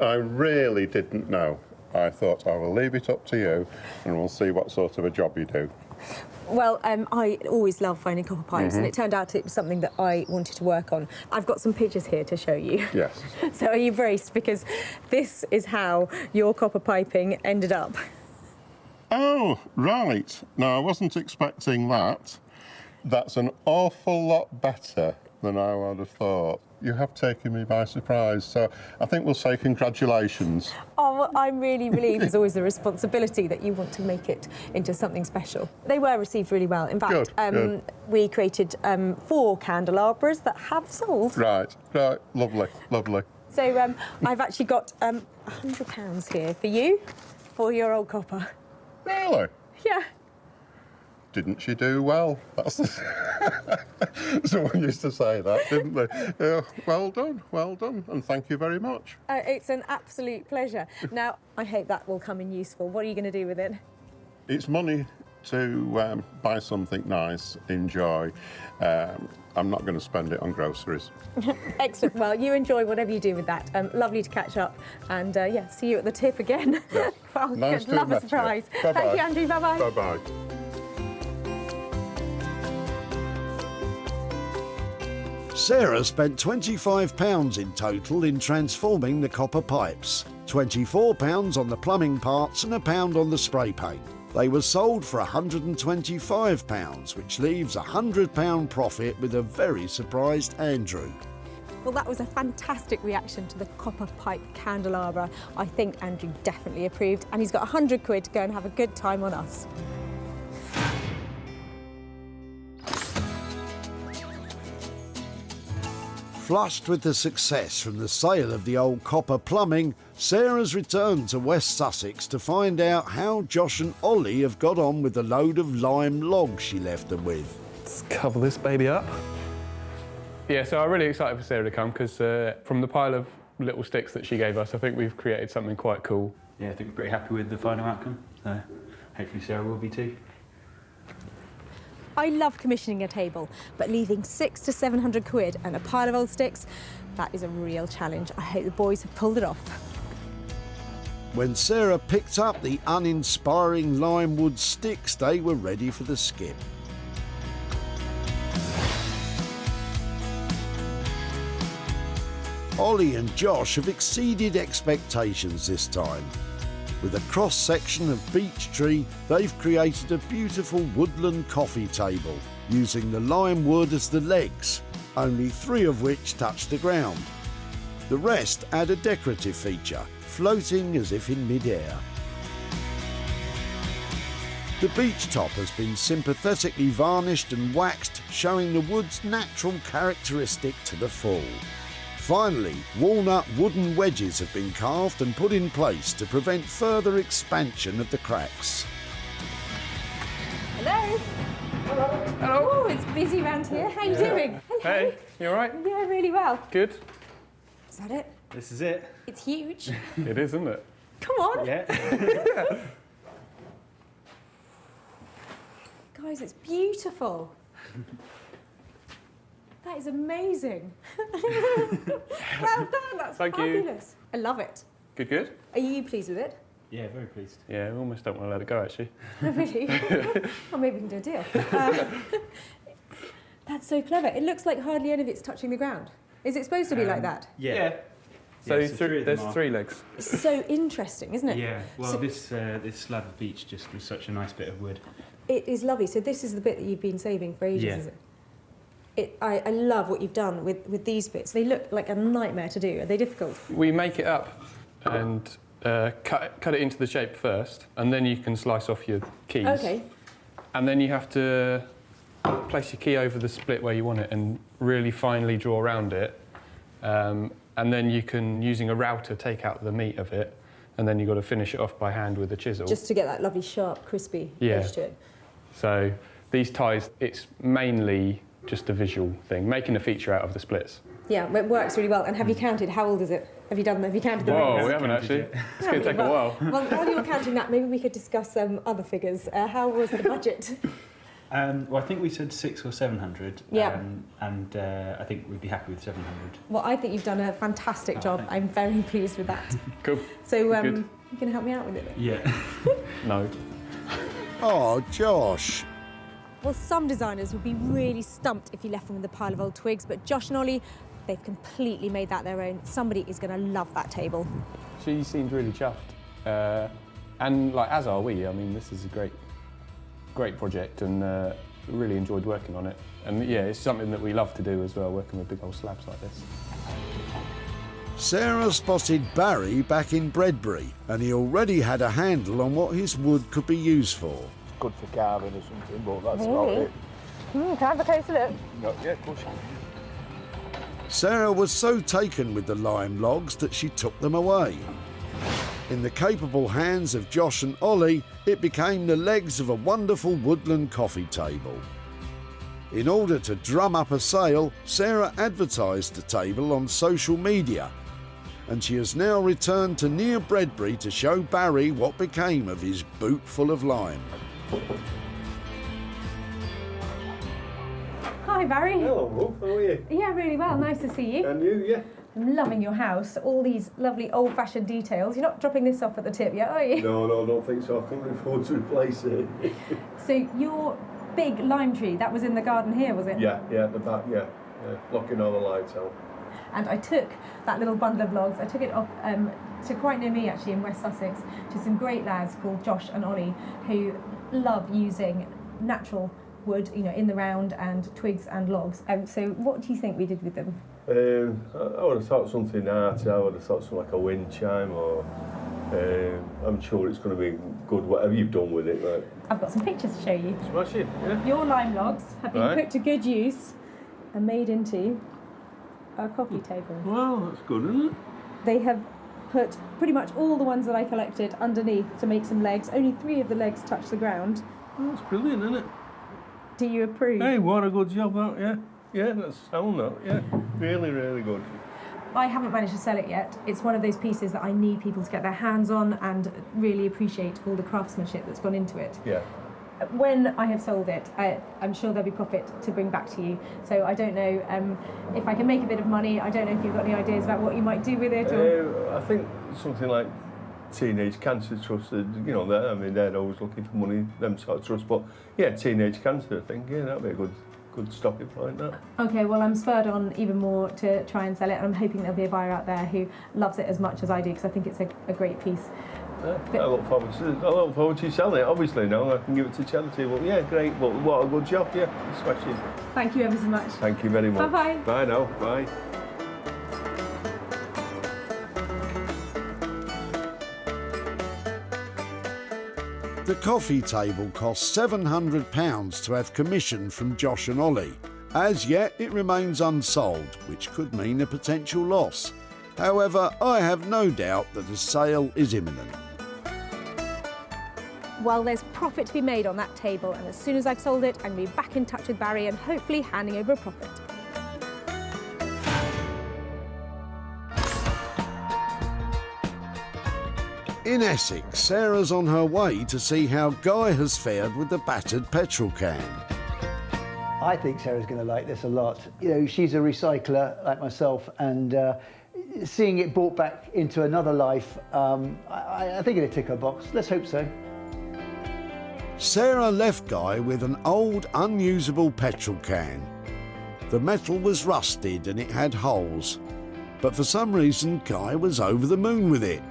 I really didn't know. I thought I will leave it up to you and we'll see what sort of a job you do. Well, I always love finding copper pipes, and it turned out it was something that I wanted to work on. I've got some pictures here to show you. Yes. So are you braced? Because this is how your copper piping ended up. Oh, right. No, I wasn't expecting that. That's an awful lot better than I would have thought. You have taken me by surprise, so I think we'll say congratulations. Oh, well, I'm really relieved. There's always the responsibility that you want to make it into something special. They were received really well. In fact, Good. we created 4 candelabras that have sold. Right, lovely, lovely. So I've actually got £100 here for you, for your old copper. Really? Yeah. Didn't she do well? That's someone used to say that, didn't they? Yeah, well done, and thank you very much. It's an absolute pleasure. Now, I hope that will come in useful. What are you going to do with it? It's money to buy something nice, enjoy. I'm not going to spend it on groceries. Excellent. Well, you enjoy whatever you do with that. Lovely to catch up, and yeah, see you at the tip again. Yeah. Well, Nice to love have a met you. surprise. Bye-bye. Thank you, Andrew. Bye-bye. Bye-bye. Sarah spent £25 in total in transforming the copper pipes, £24 on the plumbing parts and £1 on the spray paint. They were sold for £125, which leaves a £100 profit with a very surprised Andrew. Well, that was a fantastic reaction to the copper pipe candelabra. I think Andrew definitely approved, and he's got £100 to go and have a good time on us. Flushed with the success from the sale of the old copper plumbing, Sarah's returned to West Sussex to find out how Josh and Ollie have got on with the load of lime logs she left them with. Let's cover this baby up. Yeah, so I'm really excited for Sarah to come because from the pile of little sticks that she gave us, I think we've created something quite cool. Yeah, I think we're pretty happy with the final outcome. So hopefully Sarah will be too. I love commissioning a table, but leaving £600 to £700 and a pile of old sticks, that is a real challenge. I hope the boys have pulled it off. When Sarah picked up the uninspiring lime wood sticks, they were ready for the skip. Ollie and Josh have exceeded expectations this time. With a cross-section of beech tree, they've created a beautiful woodland coffee table, using the lime wood as the legs, only 3 of which touch the ground. The rest add a decorative feature, floating as if in mid-air. The beech top has been sympathetically varnished and waxed, showing the wood's natural characteristic to the full. Finally, walnut wooden wedges have been carved and put in place to prevent further expansion of the cracks. Hello. Hello. Oh, it's busy around here. How you doing? Hello. Hey, you all right? Yeah, really well. Good. Is that it? This is it. It's huge. It is, isn't it? Come on. Yeah. Guys, it's beautiful. That is amazing. Well done, that's Thank you. fabulous. I love it. Good, good. Are you pleased with it? Yeah, very pleased. Yeah, we almost don't want to let it go, actually. Oh, really? Well, maybe we can do a deal. That's so clever. It looks like hardly any of it's touching the ground. Is it supposed to be like that? Yeah. So, Yeah, so there's 3 legs. It's so interesting, isn't it? Yeah. Well, So- this slab of beech just was such a nice bit of wood. It is lovely. So this is the bit that you've been saving for ages, Yeah. is it? I love what you've done with these bits. They look like a nightmare to do. Are they difficult? We make it up and cut it into the shape first, and then you can slice off your keys. Okay. And then you have to place your key over the split where you want it and really finely draw around it. And then you can, using a router, take out the meat of it, and then you've got to finish it off by hand with a chisel. Just to get that lovely, sharp, crispy edge to it. So these ties, it's mainly just a visual thing, making a feature out of the splits. Yeah, it works really well. And have you counted? How old is it? Have you counted the Whoa, rings? we haven't actually. It's going to take a while. Well, while you're counting that, maybe we could discuss other figures. How was the budget? Well, I think we said 600 or 700. Yeah. And I think we'd be happy with 700. Well, I think you've done a fantastic job. I'm very pleased with that. Cool. So, you Good. can help me out with it then? Yeah. No. Oh, Josh. Well, some designers would be really stumped if you left them with a pile of old twigs, but Josh and Ollie, they've completely made that their own. Somebody is going to love that table. She seemed really chuffed. And like, as are we. I mean, this is a great project, and really enjoyed working on it. And yeah, it's something that we love to do as well, working with big old slabs like this. Sarah spotted Barry back in Bredbury, and he already had a handle on what his wood could be used for. Good for carving or something, but that's about it. Can I have a closer look? No, yeah, of course you can. Sarah was so taken with the lime logs that she took them away. In the capable hands of Josh and Ollie, it became the legs of a wonderful woodland coffee table. In order to drum up a sale, Sarah advertised the table on social media, and she has now returned to near Bredbury to show Barry what became of his boot full of lime. Hi, Barry. Hello, Wolf. How are you? Yeah, really well. Nice to see you. And you, yeah. I'm loving your house. All these lovely old-fashioned details. You're not dropping this off at the tip yet, are you? No, I don't think so. I can't afford to replace it. So your big lime tree, that was in the garden here, was it? Yeah, at the back, yeah. Blocking all the lights out. And I took that little bundle of logs, I took it off to quite near me actually in West Sussex, to some great lads called Josh and Ollie, who love using natural wood, in the round, and twigs and logs. So what do you think we did with them? I would have thought something arty. I would have thought something like a wind chime, or I'm sure it's going to be good, whatever you've done with it. Like. I've got some pictures to show you. Smash it, yeah. Your lime logs have been Right. put to good use and made into a coffee table. Well, that's good, isn't it? They have put pretty much all the ones that I collected underneath to make some legs. Only 3 of the legs touch the ground. Oh, that's brilliant, isn't it? Do you approve? Hey, what a good job, that, yeah. Yeah, that's sound, that, yeah. Really, really good. I haven't managed to sell it yet. It's one of those pieces that I need people to get their hands on and really appreciate all the craftsmanship that's gone into it. Yeah. When I have sold it, I'm sure there'll be profit to bring back to you. So I don't know if I can make a bit of money. I don't know if you've got any ideas about what you might do with it. Or... I think something like Teenage Cancer Trust, they're always looking for money, them sort of trusts. But yeah, Teenage Cancer, I think, yeah, that'd be a good stopping point, that. Okay, well, I'm spurred on even more to try and sell it, and I'm hoping there'll be a buyer out there who loves it as much as I do, because I think it's a great piece. I look forward to you selling it. Obviously, now I can give it to charity. But yeah, great. But what a good job, yeah. Smashing. Thank you ever so much. Thank you very much. Bye-bye. Bye now. Bye. The coffee table cost £700 to have commissioned from Josh and Ollie. As yet, it remains unsold, which could mean a potential loss. However, I have no doubt that a sale is imminent. Well, there's profit to be made on that table, and as soon as I've sold it, I'm going to be back in touch with Barry and hopefully handing over a profit. In Essex, Sarah's on her way to see how Guy has fared with the battered petrol can. I think Sarah's going to like this a lot. You know, she's a recycler like myself, and seeing it brought back into another life, I think it'll tick her box. Let's hope so. Sarah left Guy with an old, unusable petrol can. The metal was rusted and it had holes, but for some reason Guy was over the moon with it.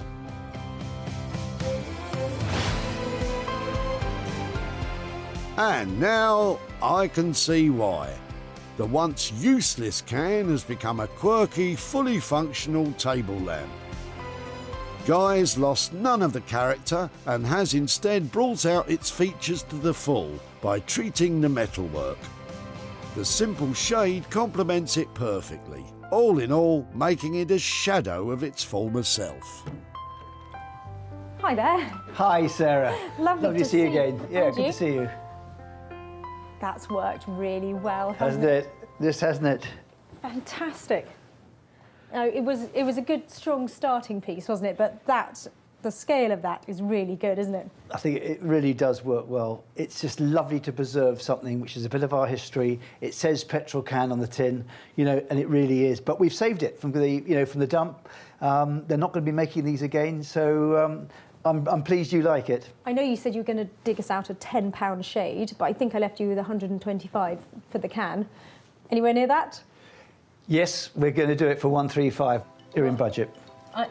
And now I can see why. The once useless can has become a quirky, fully functional table lamp. Guy's lost none of the character and has instead brought out its features to the full by treating the metalwork. The simple shade complements it perfectly, all in all making it a shadow of its former self. Hi there. Hi, Sarah. Lovely to see you again. Yeah, And good you? to see you. That's worked really well, Hasn't it? This hasn't it? Fantastic. No, it was a good, strong starting piece, wasn't it? But the scale of that is really good, isn't it? I think it really does work well. It's just lovely to preserve something which is a bit of our history. It says petrol can on the tin, you know, and it really is. But we've saved it from the dump. They're not going to be making these again, so I'm pleased you like it. I know you said you were going to dig us out a £10 shade, but I think I left you with 125 for the can. Anywhere near that? Yes, we're going to do it for 135. You're in budget.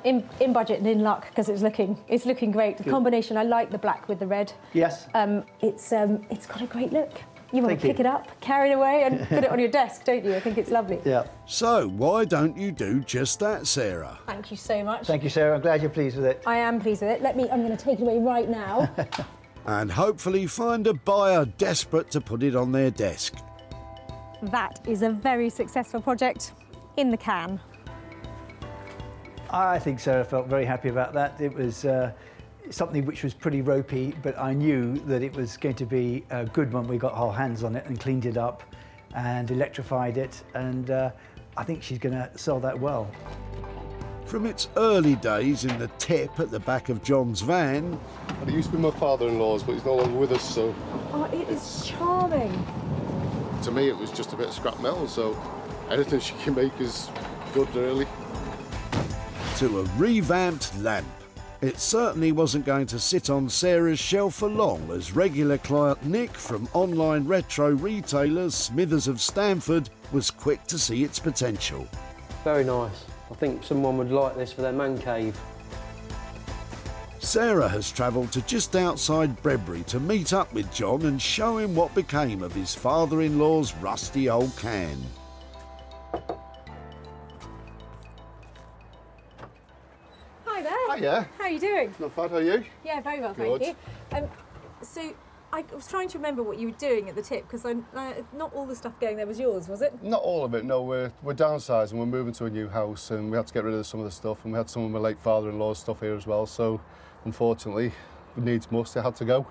In budget and in luck, because it's looking great. The Good. combination, I like the black with the red. Yes. It's got a great look. You want Thank to pick you. it up, carry it away, and put it on your desk, don't you? I think it's lovely. Yeah. So why don't you do just that, Sarah? Thank you so much. Thank you, Sarah. I'm glad you're pleased with it. I am pleased with it. I'm going to take it away right now. And hopefully find a buyer desperate to put it on their desk. That is a very successful project in the can. I think Sarah felt very happy about that. It was something which was pretty ropey, but I knew that it was going to be good when we got our hands on it and cleaned it up and electrified it, and I think she's going to sell that well. From its early days in the tip at the back of John's van, It used to be my father-in-law's, but he's no longer with us, so Oh, it is charming. to me it was just a bit of scrap metal, so anything she can make is good, really. to a revamped lamp. It certainly wasn't going to sit on Sarah's shelf for long, as regular client Nick from online retro retailers Smithers of Stamford was quick to see its potential. Very nice. I think someone would like this for their man cave. Sarah has travelled to just outside Bredbury to meet up with John and show him what became of his father-in-law's rusty old can. Hi there. Hiya. How are you doing? Not bad, how are you? Yeah, very well, Good. thank you. So I was trying to remember what you were doing at the tip, because not all the stuff going there was yours, was it? Not all of it, no. We're downsizing, we're moving to a new house, and we had to get rid of some of the stuff, and we had some of my late father-in-law's stuff here as well, so unfortunately, needs must, it had to go.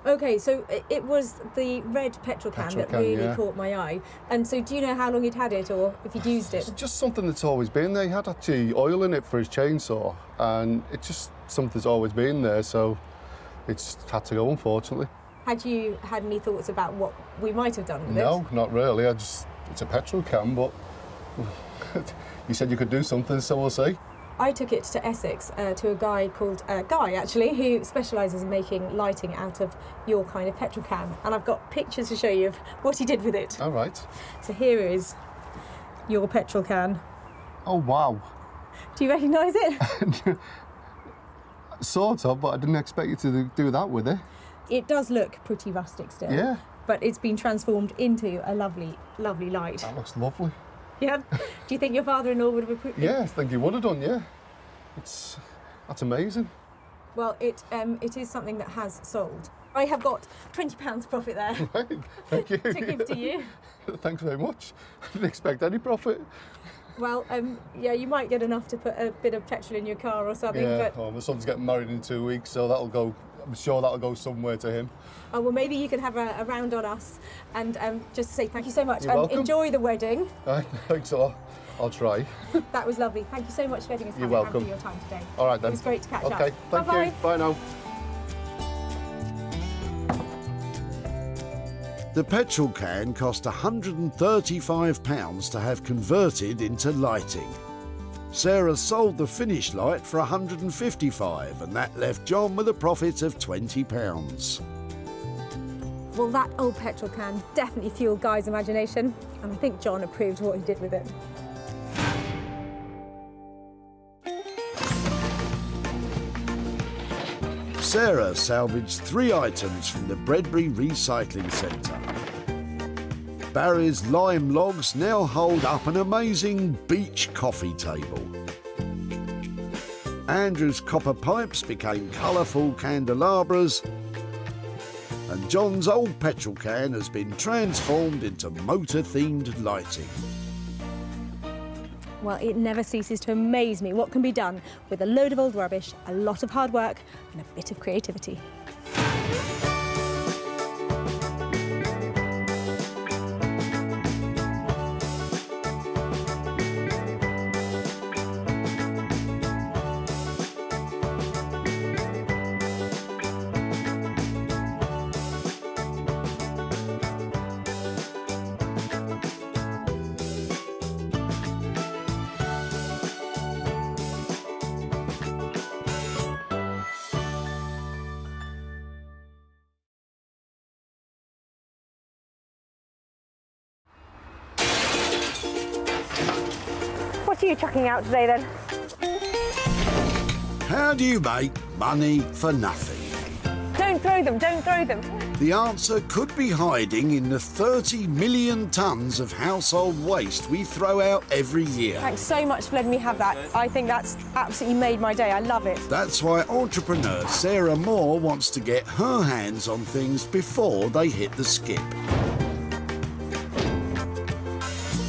Okay, so it was the red petrol can Petrol that can, really yeah. caught my eye. And so do you know how long you'd had it, or if you'd used it? It's just something that's always been there. He had actually oil in it for his chainsaw, and it's just something that's always been there, so it just had to go, unfortunately. Had you had any thoughts about what we might have done with it? No, not really. It's a petrol can, but you said you could do something, so we'll see. I took it to Essex, to a guy called Guy, actually, who specialises in making lighting out of your kind of petrol can. And I've got pictures to show you of what he did with it. All right. So here is your petrol can. Oh, wow. Do you recognise it? Sort of, but I didn't expect you to do that with it. It does look pretty rustic still. Yeah. But it's been transformed into a lovely, lovely light. That looks lovely. Yeah. Do you think your father-in-law would have approved? Yeah, I think he would have done, yeah. That's amazing. Well, it is something that has sold. I have got £20 profit there. Right, thank you. To give to you. Thanks very much. I didn't expect any profit. Well, yeah, you might get enough to put a bit of petrol in your car or something. Yeah, But my son's getting married in 2 weeks, so that'll go. I'm sure that'll go somewhere to him. oh, well, maybe you can have a round on us and just say thank you so much. You're welcome. Enjoy the wedding. Thanks a lot. I'll try. That was lovely. Thank you so much for letting us You're have welcome. for your time today. All right then. It was great to catch up. Okay, thank Bye-bye. you. Bye now. The petrol can cost £135 to have converted into lighting. Sarah sold the finished light for £155, and that left John with a profit of £20. Well, that old petrol can definitely fueled Guy's imagination, and I think John approved what he did with it. Sarah salvaged 3 items from the Whitley Recycling Center. Barry's lime logs now hold up an amazing beach coffee table. Andrew's copper pipes became colourful candelabras, and John's old petrol can has been transformed into motor-themed lighting. Well, it never ceases to amaze me what can be done with a load of old rubbish, a lot of hard work, and a bit of creativity. What are you chucking out today then? How do you make money for nothing? Don't throw them, don't throw them. The answer could be hiding in the 30 million tonnes of household waste we throw out every year. Thanks so much for letting me have that. I think that's absolutely made my day. I love it. That's why entrepreneur Sarah Moore wants to get her hands on things before they hit the skip.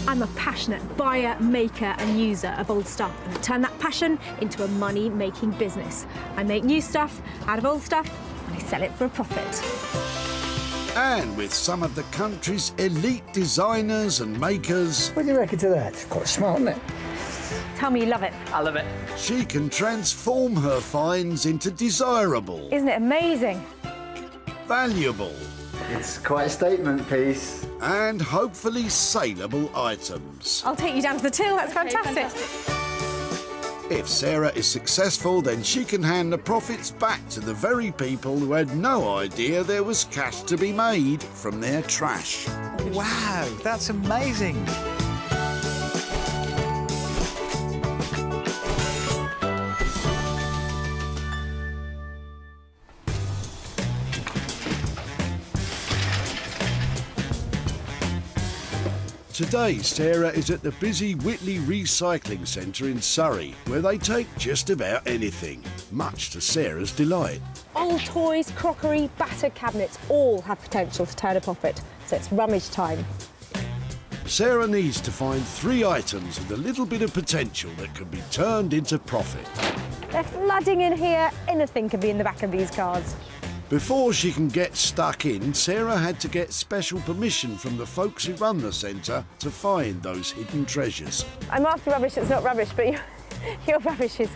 I'm a passionate buyer, maker and user of old stuff, and I turn that passion into a money-making business. I make new stuff out of old stuff and I sell it for a profit. And with some of the country's elite designers and makers... What do you reckon to that? It's quite smart, isn't it? Tell me you love it. I love it. She can transform her finds into desirable... Isn't it amazing? Valuable... It's quite a statement piece. And hopefully saleable items. I'll take you down to the till, that's fantastic. If Sarah is successful, then she can hand the profits back to the very people who had no idea there was cash to be made from their trash. Wow, that's amazing. Today, Sarah is at the busy Whitley Recycling Center in Surrey, where they take just about anything, much to Sarah's delight. Old toys, crockery, battered cabinets all have potential to turn a profit, so it's rummage time. Sarah needs to find 3 items with a little bit of potential that can be turned into profit. They're flooding in here. Anything can be in the back of these cars. Before she can get stuck in, Sarah had to get special permission from the folks who run the centre to find those hidden treasures. I'm after rubbish that's not rubbish, but your rubbish is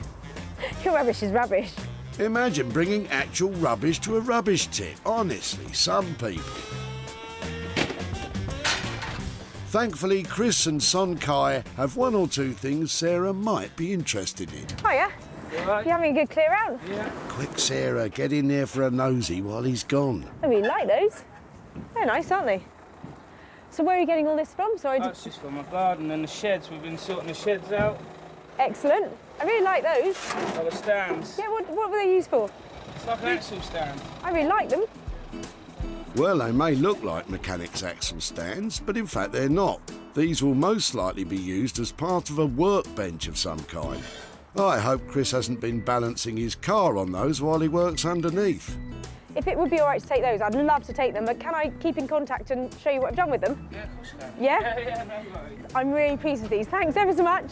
rubbish. Imagine bringing actual rubbish to a rubbish tip. Honestly, some people. Thankfully, Chris and Son Kai have 1 or 2 things Sarah might be interested in. Hiya. You having a good clear out? Yeah. Quick, Sarah, get in there for a nosy while he's gone. I really like those. They're nice, aren't they? So where are you getting all this from? That's just for my garden and the sheds. We've been sorting the sheds out. Excellent. I really like those. Oh, the stands. Yeah, what were they used for? It's like an axle stand. I really like them. Well, they may look like mechanics' axle stands, but in fact they're not. These will most likely be used as part of a workbench of some kind. I hope Chris hasn't been balancing his car on those while he works underneath. If it would be all right to take those, I'd love to take them, but can I keep in contact and show you what I've done with them? Yeah, of course you can. Yeah? Yeah, no worries. I'm really pleased with these. Thanks ever so much.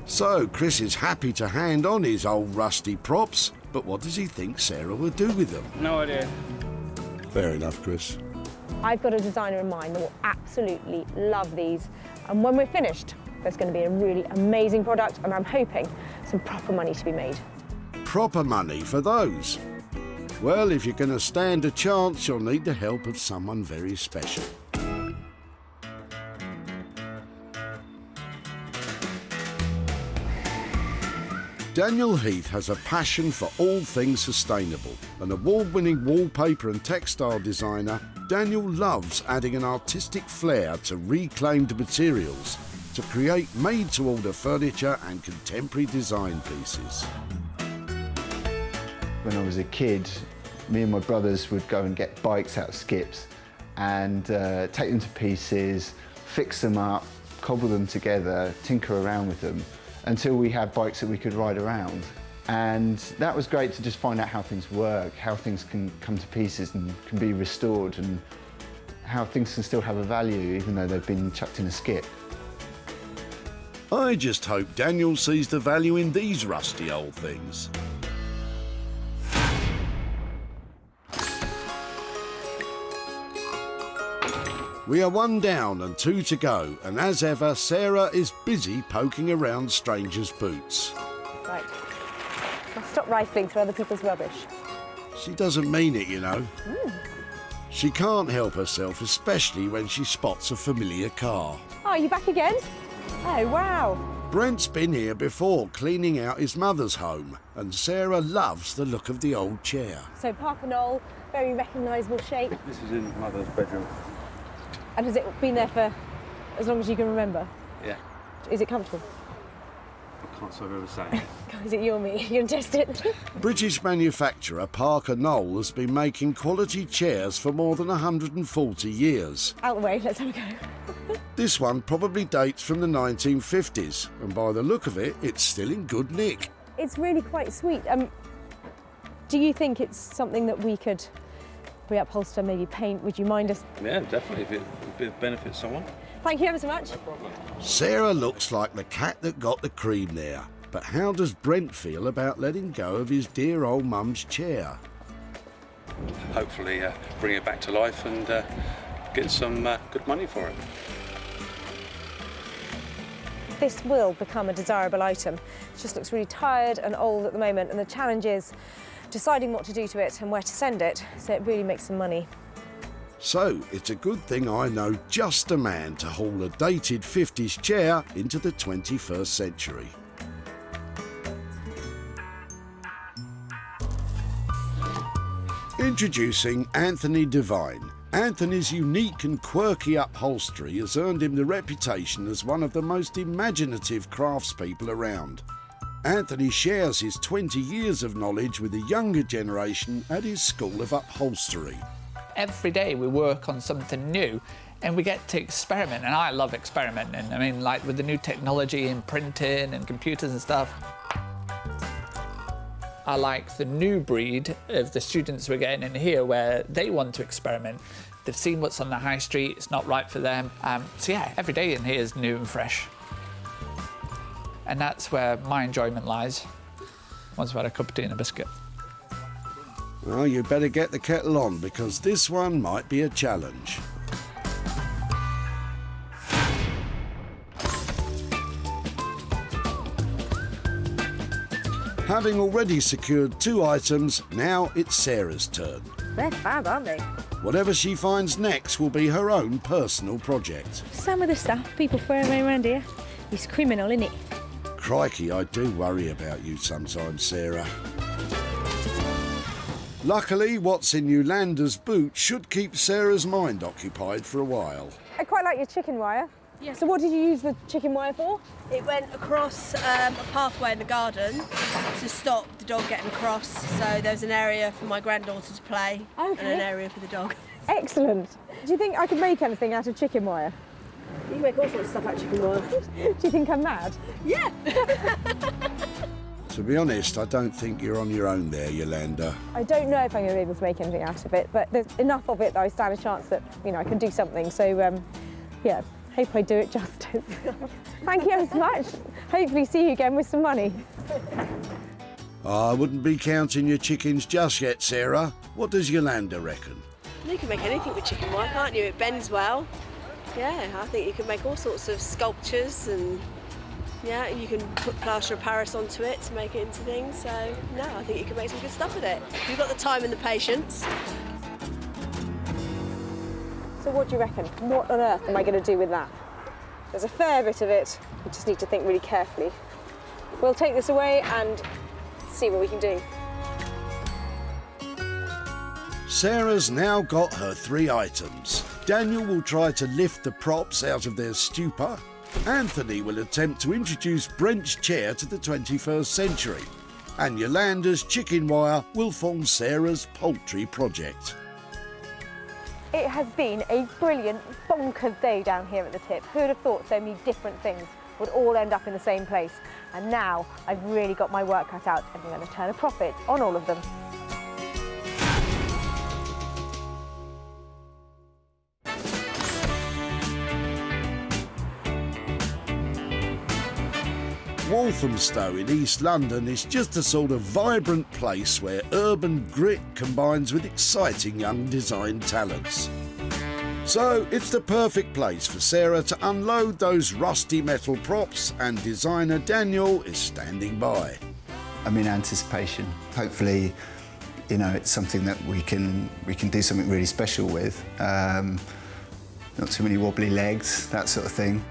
So Chris is happy to hand on his old rusty props, but what does he think Sarah will do with them? No idea. Fair enough, Chris. I've got a designer in mind that will absolutely love these. And when we're finished, there's going to be a really amazing product, and I'm hoping some proper money to be made. Proper money for those? Well, if you're going to stand a chance, you'll need the help of someone very special. Daniel Heath has a passion for all things sustainable. An award-winning wallpaper and textile designer, Daniel loves adding an artistic flair to reclaimed materials to create made-to-order furniture and contemporary design pieces. When I was a kid, me and my brothers would go and get bikes out of skips and take them to pieces, fix them up, cobble them together, tinker around with them, until we had bikes that we could ride around. And that was great to just find out how things work, how things can come to pieces and can be restored, and how things can still have a value even though they've been chucked in a skip. I just hope Daniel sees the value in these rusty old things. We are 1 down and 2 to go, and as ever, Sarah is busy poking around strangers' boots. Right. I'll stop rifling through other people's rubbish. She doesn't mean it, you know. She can't help herself, especially when she spots a familiar car. Oh, you back again? Oh, wow. Brent's been here before, cleaning out his mother's home, and Sarah loves the look of the old chair. So Parker Knoll, very recognisable shape. This is in Mother's bedroom. And has it been there for as long as you can remember? Yeah. Is it comfortable? I can't say I've ever say. Is it you or me? You're going to test it? British manufacturer Parker Knoll has been making quality chairs for more than 140 years. Out the way, let's have a go. This one probably dates from the 1950s, and by the look of it, it's still in good nick. It's really quite sweet. Do you think it's something that we could reupholster, maybe paint? Would you mind us? Yeah, definitely, if it benefits someone. Thank you ever so much. No problem. Sarah looks like the cat that got the cream there. But how does Brent feel about letting go of his dear old mum's chair? Hopefully bring it back to life and get some good money for it. This will become a desirable item. It just looks really tired and old at the moment, and the challenge is deciding what to do to it and where to send it, so it really makes some money. So it's a good thing I know just a man to haul a dated 50s chair into the 21st century. Introducing Anthony Devine. Anthony's unique and quirky upholstery has earned him the reputation as one of the most imaginative craftspeople around. Anthony shares his 20 years of knowledge with the younger generation at his School of Upholstery. Every day we work on something new and we get to experiment, and I love experimenting. I mean, like with the new technology in printing and computers and stuff. I like the new breed of the students we're getting in here where they want to experiment. They've seen what's on the high street, it's not right for them. So yeah, every day in here is new and fresh. And that's where my enjoyment lies, once I've had a cup of tea and a biscuit. Well, you better get the kettle on, because this one might be a challenge. Having already secured 2 items, now it's Sarah's turn. They're fab, aren't they? Whatever she finds next will be her own personal project. Some of the stuff people throw away around here is criminal, isn't it? Crikey, I do worry about you sometimes, Sarah. Luckily, what's in Yolanda's boot should keep Sarah's mind occupied for a while. I quite like your chicken wire. Yeah. So what did you use the chicken wire for? It went across a pathway in the garden to stop the dog getting across. So there was an area for my granddaughter to play and an area for the dog. Excellent. Do you think I could make anything out of chicken wire? You can make all sorts of stuff out of chicken wire. Do you think I'm mad? Yeah. To be honest, I don't think you're on your own there, Yolanda. I don't know if I'm going to be able to make anything out of it, but there's enough of it that I stand a chance that, you know, I can do something. So, yeah, hope I do it justice. Thank you ever so much. Hopefully see you again with some money. I wouldn't be counting your chickens just yet, Sarah. What does Yolanda reckon? You can make anything with chicken wire, can't you? It bends well. Yeah, I think you can make all sorts of sculptures and, yeah, you can put plaster of Paris onto it to make it into things. So, no, I think you can make some good stuff with it. If you've got the time and the patience. So what do you reckon? What on earth am I going to do with that? There's a fair bit of it. We just need to think really carefully. We'll take this away and see what we can do. Sarah's now got her 3 items. Daniel will try to lift the props out of their stupor. Anthony will attempt to introduce Brent's chair to the 21st century. And Yolanda's chicken wire will form Sarah's poultry project. It has been a brilliant, bonkers day down here at the tip. Who would have thought so many different things would all end up in the same place? And now I've really got my work cut out and I'm going to turn a profit on all of them. Walthamstow in East London is just a sort of vibrant place where urban grit combines with exciting young design talents. So it's the perfect place for Sarah to unload those rusty metal props, and designer Daniel is standing by. I'm in anticipation. Hopefully, you know, it's something that we can do something really special with. Not too many wobbly legs, that sort of thing.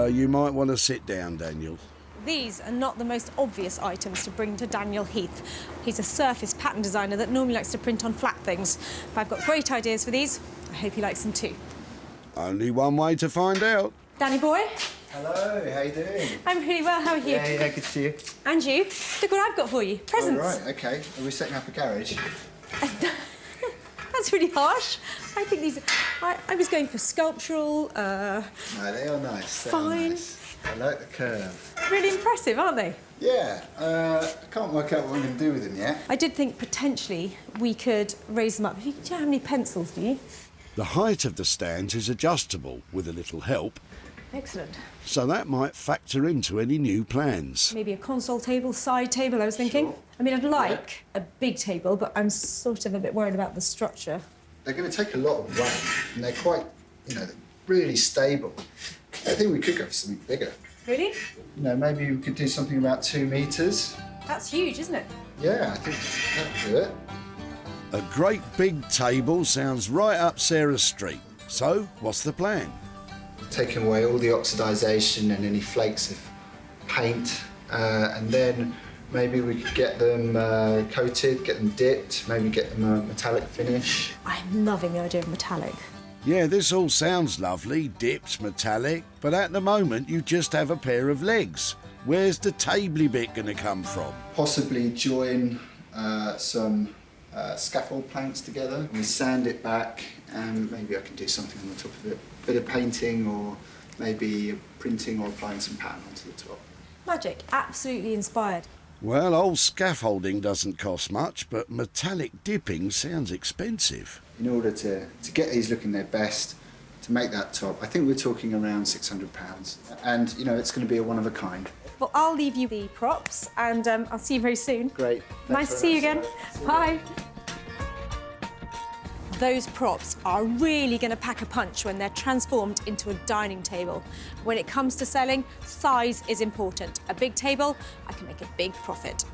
You might want to sit down, Daniel. These are not the most obvious items to bring to Daniel Heath. He's a surface pattern designer that normally likes to print on flat things. But I've got great ideas for these. I hope he likes them too. Only one way to find out. Danny boy. Hello, how you doing? I'm really well, how are you? Yeah, good to see you. And you. Look what I've got for you. Presents. Oh, right, OK. Are we setting up a garage? That's really harsh. I think these... I was going for sculptural, No, they are nice. They fine. are nice. I like the curve. Really impressive, aren't they? Yeah, I can't work out what I'm going to do with them yet. I did think potentially we could raise them up. Do you have any pencils, do you? The height of the stands is adjustable with a little help, Excellent. so that might factor into any new plans. Maybe a console table, side table, I was thinking. Sure. I mean, I'd like a big table, but I'm sort of a bit worried about the structure. They're going to take a lot of weight, and they're quite, you know, really stable. I think we could go for something bigger. Really? You know, maybe we could do something about 2 metres. That's huge, isn't it? Yeah, I think that'd do it. A great big table sounds right up Sarah's street. So, what's the plan? Taking away all the oxidisation and any flakes of paint, and then maybe we could get them coated, get them dipped, maybe get them a metallic finish. I'm loving the idea of metallic. Yeah, this all sounds lovely, dipped, metallic, but at the moment you just have a pair of legs. Where's the tabley bit going to come from? Possibly join some scaffold planks together and sand it back, and maybe I can do something on the top of it. A bit of painting, or maybe printing or applying some pattern onto the top. Magic, absolutely inspired. Well, old scaffolding doesn't cost much, but metallic dipping sounds expensive. In order to get these looking their best, to make that top, I think we're talking around £600. And, you know, it's going to be a one of a kind. Well, I'll leave you the props, and I'll see you very soon. Great. Nice to see you again. Bye. Those props are really going to pack a punch when they're transformed into a dining table. When it comes to selling, size is important. A big table, I can make a big profit.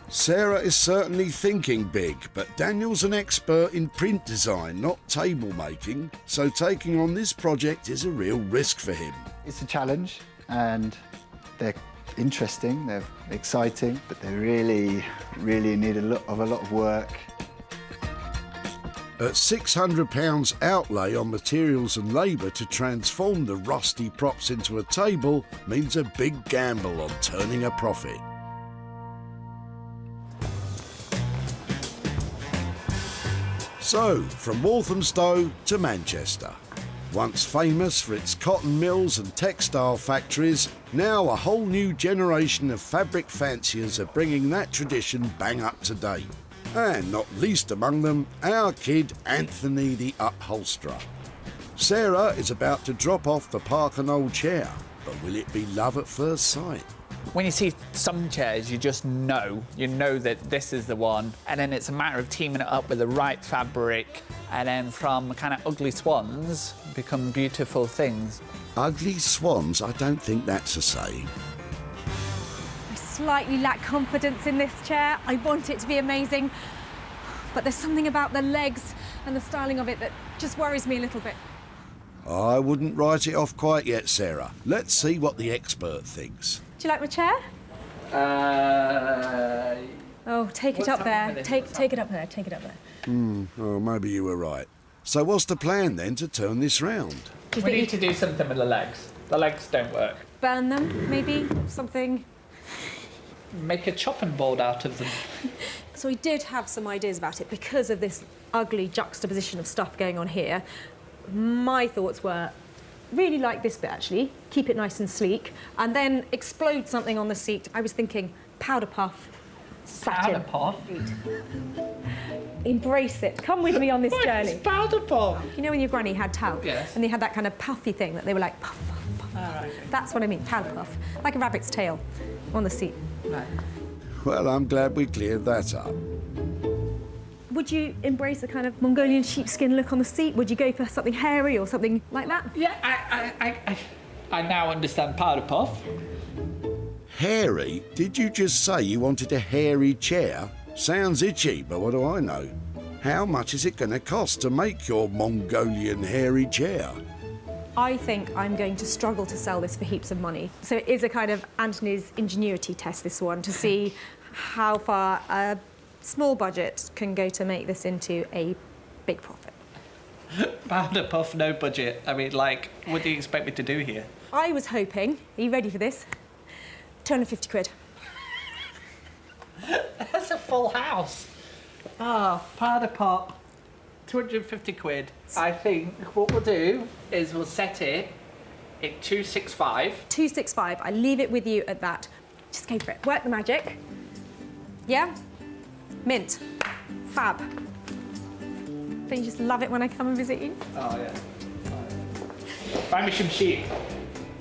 Sarah is certainly thinking big, but Daniel's an expert in print design, not table making, so taking on this project is a real risk for him. It's a challenge, and they're interesting, they're exciting, but they really need a lot of work. At £600 outlay on materials and labour to transform the rusty props into a table means a big gamble on turning a profit. So, from Walthamstow to Manchester. Once famous for its cotton mills and textile factories, now a whole new generation of fabric fanciers are bringing that tradition bang up to date. And not least among them, our kid Anthony the upholsterer. Sarah is about to drop off the Park and Old chair, but will it be love at first sight? When you see some chairs, you just know. You know that this is the one, and then it's a matter of teaming it up with the right fabric, and then from kind of ugly swans become beautiful things. Ugly swans? I don't think that's a saying. I slightly lack confidence in this chair. I want it to be amazing, but there's something about the legs and the styling of it that just worries me a little bit. I wouldn't write it off quite yet, Sarah. Let's see what the expert thinks. Do you like my chair? Oh, take it up there. Take it up there. Take it up there. Oh, maybe you were right. So what's the plan then to turn this round? We need to do something with the legs. The legs don't work. Burn them, maybe? Something. Make a chopping board out of them. So I did have some ideas about it because of this ugly juxtaposition of stuff going on here. My thoughts were, really like this bit actually, keep it nice and sleek, and then explode something on the seat. I was thinking powder puff, satin. Powder puff? Embrace it. Come with me on this journey. It's powder puff. You know when your granny had towel? Yes. And they had that kind of puffy thing that they were like puff, puff, puff. Oh, right. That's what I mean, powder puff. Like a rabbit's tail on the seat. Right. Well, I'm glad we cleared that up. Would you embrace a kind of Mongolian sheepskin look on the seat? Would you go for something hairy or something like that? Yeah, I now understand powder puff. Hairy? Did you just say you wanted a hairy chair? Sounds itchy, but what do I know? How much is it going to cost to make your Mongolian hairy chair? I think I'm going to struggle to sell this for heaps of money. So it is a kind of Anthony's ingenuity test, this one, to see how far a small budget can go to make this into a big profit. Powder puff, no budget. I mean, like, what do you expect me to do here? I was hoping, are you ready for this? 250 quid. That's a full house. Oh, powder pop, 250 quid. I think what we'll do is we'll set it at 265. 265, I leave it with you at that. Just go for it, work the magic. Yeah? Mint. Fab. Don't you just love it when I come and visit you? Oh, yeah. Find me some sheep.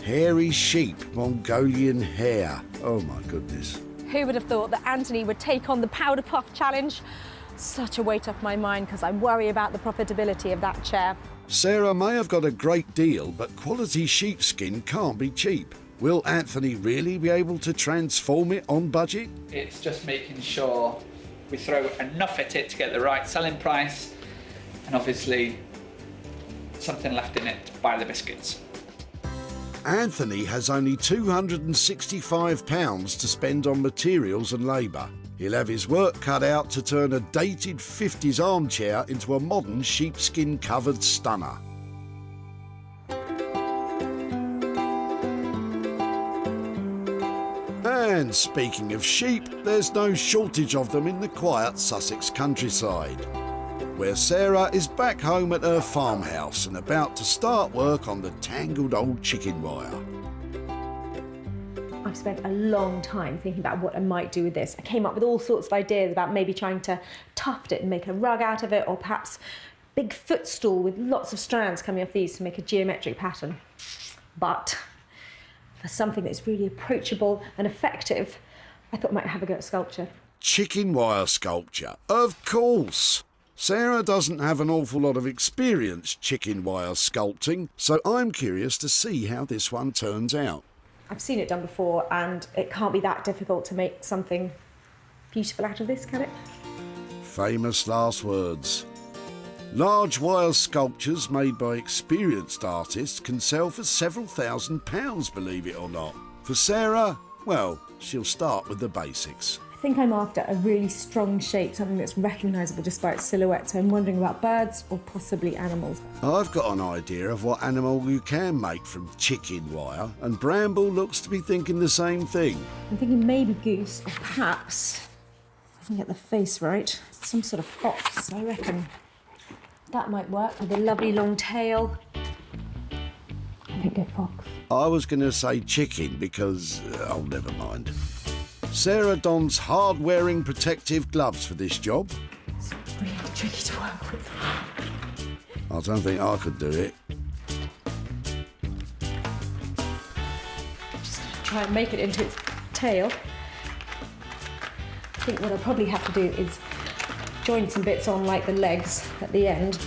Hairy sheep, Mongolian hair. Oh, my goodness. Who would have thought that Anthony would take on the powder puff challenge? Such a weight off my mind because I worry about the profitability of that chair. Sarah may have got a great deal, but quality sheepskin can't be cheap. Will Anthony really be able to transform it on budget? It's just making sure we throw enough at it to get the right selling price, and obviously something left in it to buy the biscuits. Anthony has only £265 to spend on materials and labour. He'll have his work cut out to turn a dated 50s armchair into a modern sheepskin-covered stunner. And speaking of sheep, there's no shortage of them in the quiet Sussex countryside, where Sarah is back home at her farmhouse and about to start work on the tangled old chicken wire. I've spent a long time thinking about what I might do with this. I came up with all sorts of ideas about maybe trying to tuft it and make a rug out of it, or perhaps big footstool with lots of strands coming off these to make a geometric pattern. But for something that's really approachable and effective, I thought I might have a go at sculpture. Chicken wire sculpture, of course. Sarah doesn't have an awful lot of experience chicken wire sculpting, so I'm curious to see how this one turns out. I've seen it done before, and it can't be that difficult to make something beautiful out of this, can it? Famous last words. Large wire sculptures made by experienced artists can sell for several £1,000s, believe it or not. For Sarah, well, she'll start with the basics. I think I'm after a really strong shape, something that's recognisable just by its silhouette. So I'm wondering about birds or possibly animals. I've got an idea of what animal you can make from chicken wire, and Bramble looks to be thinking the same thing. I'm thinking maybe goose, or perhaps, if I can get the face right, some sort of fox. I reckon that might work with a lovely long tail. I think go fox. I was going to say chicken because, oh, never mind. Sarah dons hard-wearing protective gloves for this job. It's really tricky to work with. I don't think I could do it. Just going to try and make it into its tail. I think what I'll probably have to do is join some bits on, like the legs at the end.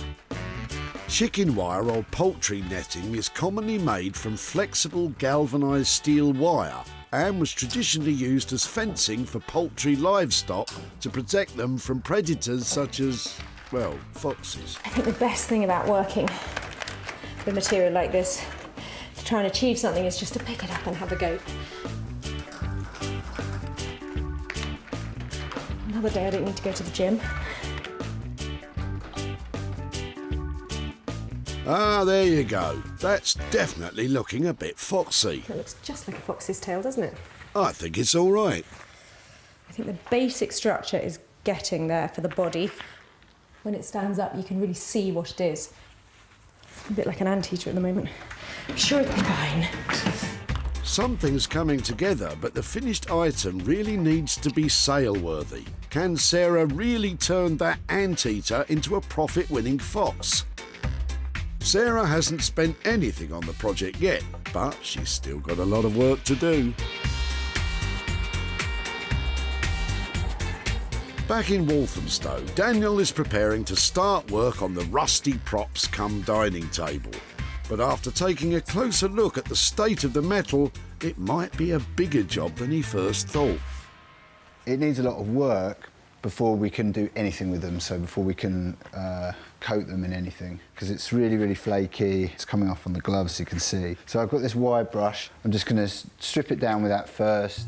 Chicken wire or poultry netting is commonly made from flexible galvanized steel wire and was traditionally used as fencing for poultry livestock to protect them from predators such as, well, foxes. I think the best thing about working with material like this to try and achieve something is just to pick it up and have a go. Another day I don't need to go to the gym. Ah, there you go. That's definitely looking a bit foxy. It looks just like a fox's tail, doesn't it? I think it's all right. I think the basic structure is getting there for the body. When it stands up, you can really see what it is. It's a bit like an anteater at the moment. I'm sure it'll be fine. Something's coming together, but the finished item really needs to be sale-worthy. Can Sarah really turn that anteater into a profit-winning fox? Sarah hasn't spent anything on the project yet, but she's still got a lot of work to do. Back in Walthamstow, Daniel is preparing to start work on the rusty props come dining table. But after taking a closer look at the state of the metal, it might be a bigger job than he first thought. It needs a lot of work before we can do anything with them, so before we can coat them in anything, because it's really, really flaky. It's coming off on the gloves, you can see. So I've got this wire brush. I'm just going to strip it down with that first.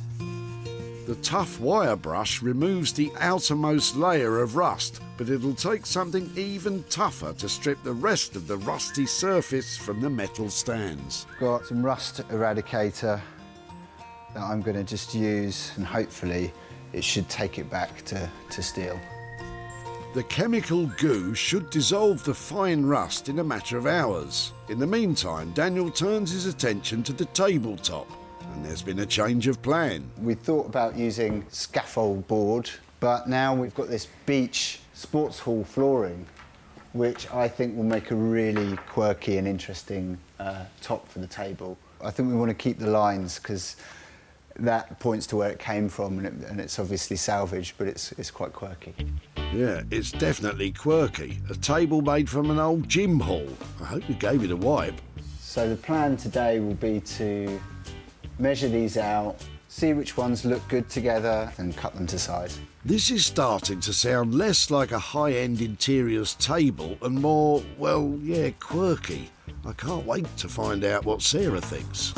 The tough wire brush removes the outermost layer of rust, but it'll take something even tougher to strip the rest of the rusty surface from the metal stands. Got some rust eradicator that I'm going to just use, and hopefully it should take it back to steel. The chemical goo should dissolve the fine rust in a matter of hours. In the meantime, Daniel turns his attention to the tabletop, and there's been a change of plan. We thought about using scaffold board, but now we've got this beach sports hall flooring, which I think will make a really quirky and interesting top for the table. I think we want to keep the lines because that points to where it came from, and it's obviously salvage, but it's quite quirky. Yeah, it's definitely quirky. A table made from an old gym hall. I hope you gave it a wipe. So the plan today will be to measure these out, see which ones look good together, and cut them to size. This is starting to sound less like a high-end interiors table and more, well, yeah, quirky. I can't wait to find out what Sarah thinks.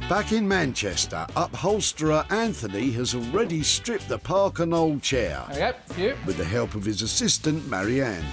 Back in Manchester, upholsterer Anthony has already stripped the Parker Knoll chair with the help of his assistant Marianne.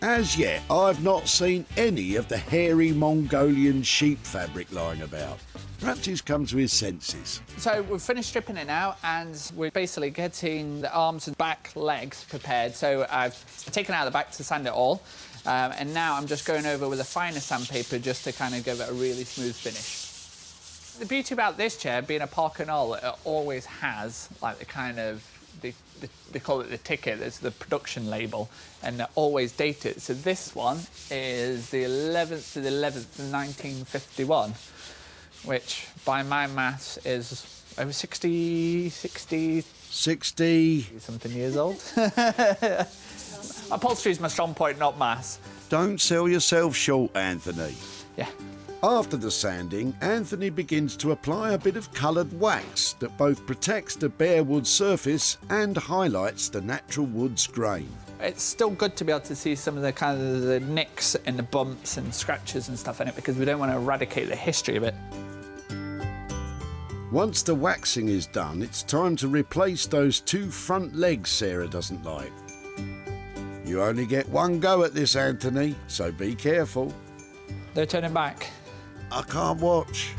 As yet, I've not seen any of the hairy Mongolian sheep fabric lying about. Perhaps he's come to his senses. So we've finished stripping it now, and we're basically getting the arms and back legs prepared. So I've taken out the back to sand it all. And now I'm just going over with a finer sandpaper just to kind of give it a really smooth finish. The beauty about this chair, being a Parker Knoll, it always has like the kind of, they call it the ticket, it's the production label, and they're always dated. So this one is the 11th to the 11th, 1951, which by my maths is over 60 something years old. Upholstery is my strong point, not maths. Don't sell yourself short, Anthony. Yeah. After the sanding, Anthony begins to apply a bit of coloured wax that both protects the bare wood surface and highlights the natural wood's grain. it's still good to be able to see some of the kind of the nicks and the bumps and scratches and stuff in it, because we don't want to eradicate the history of it. Once the waxing is done, it's time to replace those 2 front legs Sarah doesn't like. You only get one go at this, Anthony, so be careful. They're turning back. I can't watch.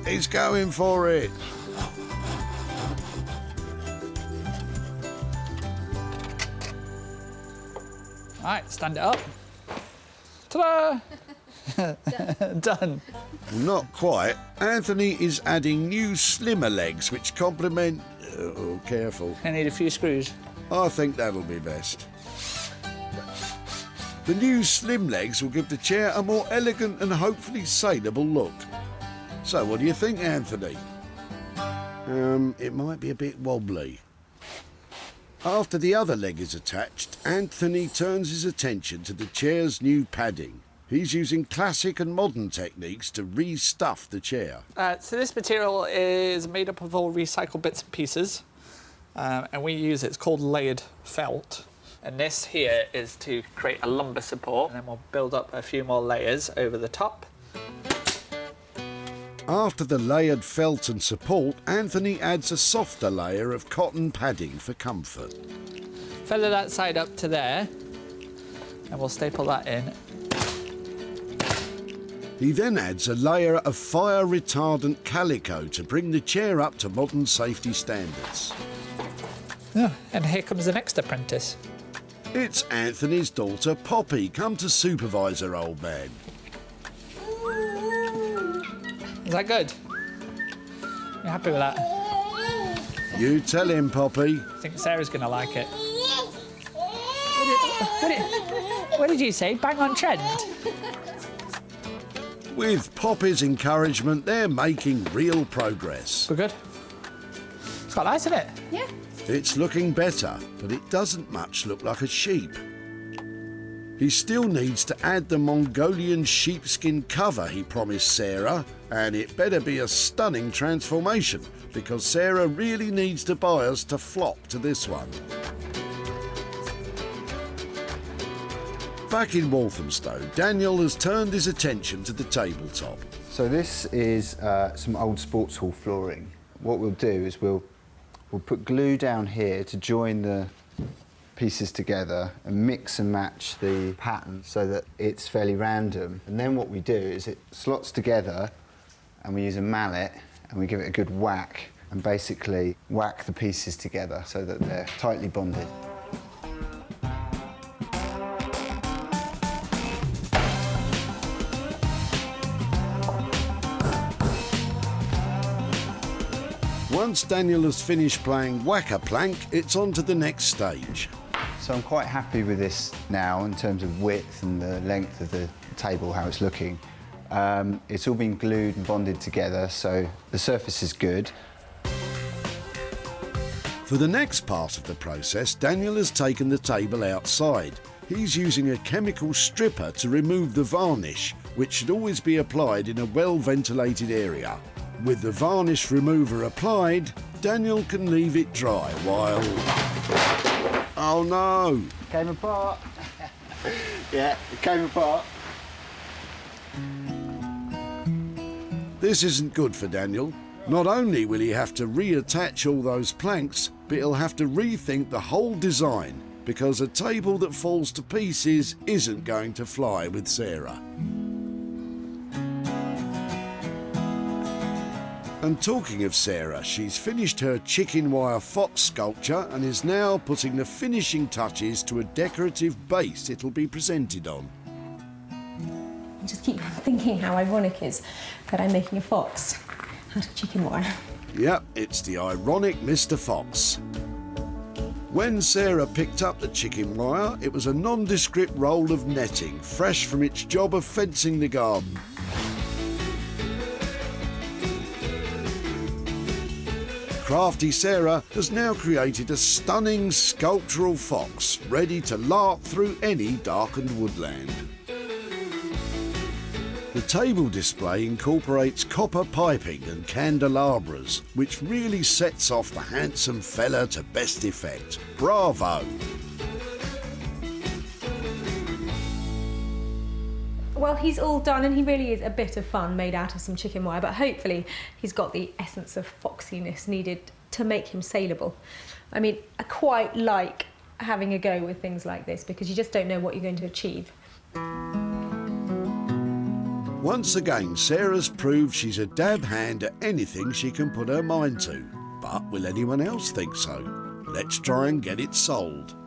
He's going for it. All right, stand it up. Ta-da! Done. Not quite. Anthony is adding new slimmer legs which complement... Oh, careful. I need a few screws. I think that'll be best. The new slim legs will give the chair a more elegant and hopefully saleable look. So what do you think, Anthony? It might be a bit wobbly. After the other leg is attached, Anthony turns his attention to the chair's new padding. He's using classic and modern techniques to re-stuff the chair. So this material is made up of all recycled bits and pieces, and we use it's called layered felt. And this here is to create a lumbar support, and then we'll build up a few more layers over the top. After the layered felt and support, Anthony adds a softer layer of cotton padding for comfort. Feather that side up to there, and we'll staple that in. He then adds a layer of fire-retardant calico to bring the chair up to modern safety standards. Oh, and here comes the next apprentice. It's Anthony's daughter, Poppy. Come to supervise her, old man. Is that good? You happy with that? You tell him, Poppy. I think Sarah's going to like it. What did you say? Bang on trend? With Poppy's encouragement, they're making real progress. We're good. It's quite nice, isn't it? Yeah. It's looking better, but it doesn't much look like a sheep. He still needs to add the Mongolian sheepskin cover he promised Sarah, and it better be a stunning transformation, because Sarah really needs to buy us to flop to this one. Back in Walthamstow, Daniel has turned his attention to the tabletop. So this is some old sports hall flooring. What we'll do is we'll put glue down here to join the pieces together and mix and match the pattern so that it's fairly random. And then what we do is it slots together and we use a mallet and we give it a good whack and basically whack the pieces together so that they're tightly bonded. Once Daniel has finished playing whack-a-plank, it's on to the next stage. So I'm quite happy with this now in terms of width and the length of the table, how it's looking. It's all been glued and bonded together, so the surface is good. For the next part of the process, Daniel has taken the table outside. He's using a chemical stripper to remove the varnish, which should always be applied in a well-ventilated area. With the varnish remover applied, Daniel can leave it dry while... Oh no! Came apart. Yeah, it came apart. This isn't good for Daniel. Not only will he have to reattach all those planks, but he'll have to rethink the whole design, because a table that falls to pieces isn't going to fly with Sarah. And talking of Sarah, she's finished her chicken wire fox sculpture and is now putting the finishing touches to a decorative base it'll be presented on. I just keep thinking how ironic is that I'm making a fox out of chicken wire. Yep, it's the ironic Mr. Fox. When Sarah picked up the chicken wire, it was a nondescript roll of netting, fresh from its job of fencing the garden. Crafty Sarah has now created a stunning sculptural fox, ready to lark through any darkened woodland. The table display incorporates copper piping and candelabras, which really sets off the handsome fella to best effect. Bravo! Well, he's all done, and he really is a bit of fun made out of some chicken wire, but hopefully he's got the essence of foxiness needed to make him saleable. I mean, I quite like having a go with things like this because you just don't know what you're going to achieve. Once again, Sarah's proved she's a dab hand at anything she can put her mind to. But will anyone else think so? Let's try and get it sold.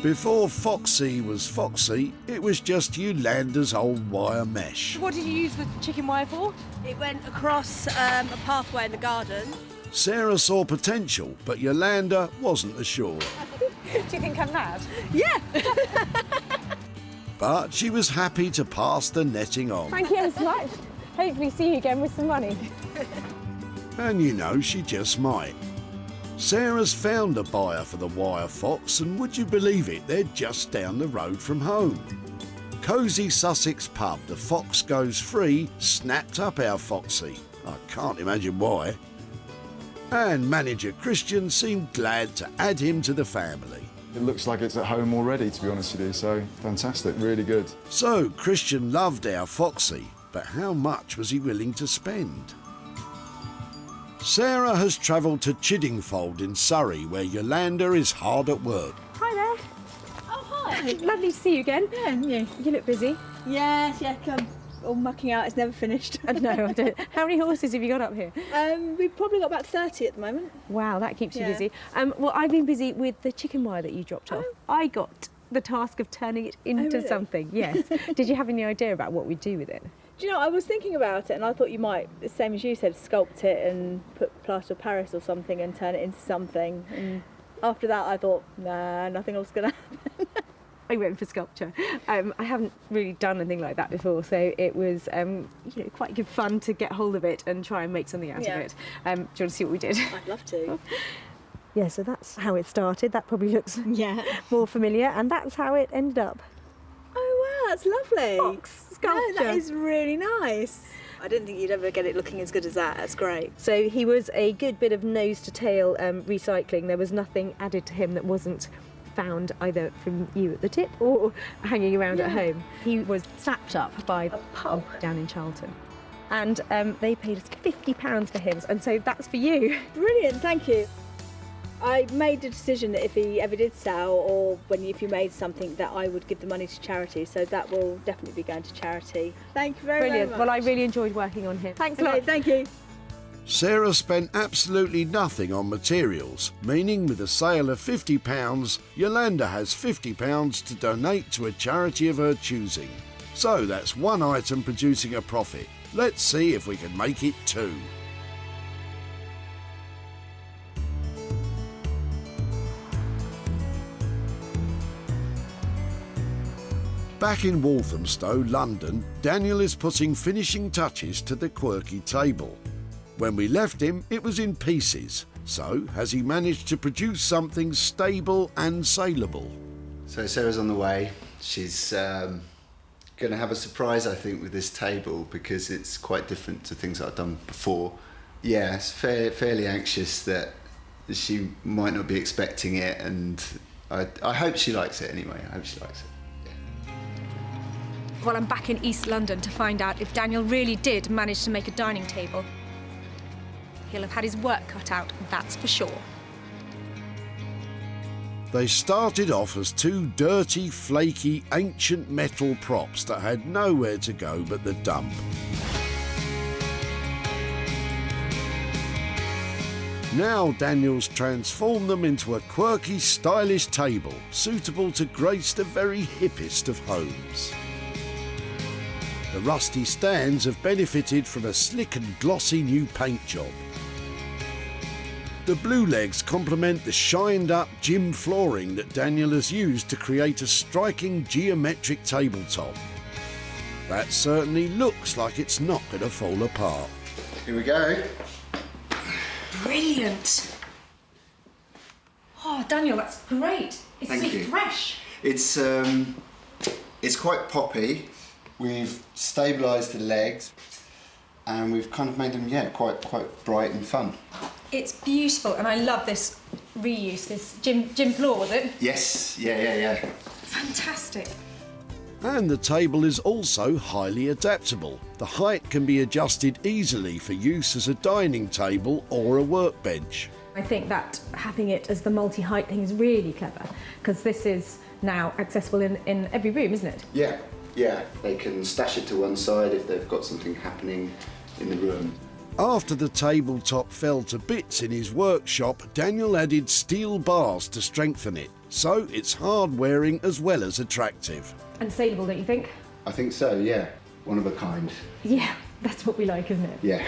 Before Foxy was foxy, it was just Yolanda's old wire mesh. What did you use the chicken wire for? It went across a pathway in the garden. Sarah saw potential, but Yolanda wasn't as sure. Do you think I'm mad? Yeah. But she was happy to pass the netting on. Thank you ever so much. Hopefully see you again with some money. And you know, she just might. Sarah's found a buyer for the wire fox, and would you believe it, they're just down the road from home. Cosy Sussex pub, the Fox Goes Free, snapped up our Foxy. I can't imagine why. And manager Christian seemed glad to add him to the family. It looks like it's at home already, to be honest with you, so fantastic, really good. So Christian loved our Foxy, but how much was he willing to spend? Sarah has travelled to Chiddingfold in Surrey, where Yolanda is hard at work. Hi there. Oh, hi. Lovely to see you again. Yeah, and you? You look busy. Yeah, come. All mucking out, it's never finished. No, I don't. How many horses have you got up here? We've probably got about 30 at the moment. Wow, that keeps you Yeah. busy. Well, I've been busy with the chicken wire that you dropped off. I got the task of turning it into really? something, yes. Did you have any idea about what we'd do with it? Do you know, I was thinking about it and I thought you might, the same as you said, sculpt it and put plaster of Paris or something and turn it into something. And after that I thought, nah, nothing else is going to happen. I went for sculpture. I haven't really done anything like that before, so it was quite good fun to get hold of it and try and make something out of it. Do you want to see what we did? I'd love to. Yeah, so that's how it started. That probably looks more familiar, and that's how it ended up. Oh wow, that's lovely. Fox sculpture. No, that is really nice. I didn't think you'd ever get it looking as good as that. That's great. So he was a good bit of nose to tail recycling. There was nothing added to him that wasn't found either from you at the tip or hanging around at home. He was snapped up by a pub down in Charlton, and they paid us £50 for him, and so that's for you. Brilliant, thank you. I made the decision that if he ever did sell, or if you made something, that I would give the money to charity, so that will definitely be going to charity. Thank you very Brilliant. much. Well, I really enjoyed working on him. Thanks a lot. Thank you. Sarah spent absolutely nothing on materials, meaning with a sale of £50, Yolanda has £50 to donate to a charity of her choosing. So that's one item producing a profit. Let's see if we can make it two. Back in Walthamstow, London, Daniel is putting finishing touches to the quirky table. When we left him, it was in pieces. So, has he managed to produce something stable and saleable? So Sarah's on the way. She's going to have a surprise, I think, with this table because it's quite different to things I've done before. Yeah, it's fairly anxious that she might not be expecting it, and I hope she likes it anyway. I hope she likes it. Well, I'm back in East London to find out if Daniel really did manage to make a dining table. He'll have had his work cut out, that's for sure. They started off as two dirty, flaky, ancient metal props that had nowhere to go but the dump. Now Daniel's transformed them into a quirky, stylish table, suitable to grace the very hippest of homes. The rusty stands have benefited from a slick and glossy new paint job. The blue legs complement the shined-up gym flooring that Daniel has used to create a striking geometric tabletop. That certainly looks like it's not going to fall apart. Here we go. Brilliant. Oh, Daniel, that's great. It's Thank so you. fresh. It's quite poppy, We've stabilised the legs and we've kind of made them, yeah, quite bright and fun. It's beautiful, and I love this reuse, this gym floor, was it? Yes, yeah. Fantastic. And the table is also highly adaptable. The height can be adjusted easily for use as a dining table or a workbench. I think that having it as the multi-height thing is really clever, because this is now accessible in every room, isn't it? Yeah, they can stash it to one side if they've got something happening in the room. After the tabletop fell to bits in his workshop, Daniel added steel bars to strengthen it, so it's hard-wearing as well as attractive. And saleable, don't you think? I think so, yeah. One of a kind. Yeah, that's what we like, isn't it? Yeah.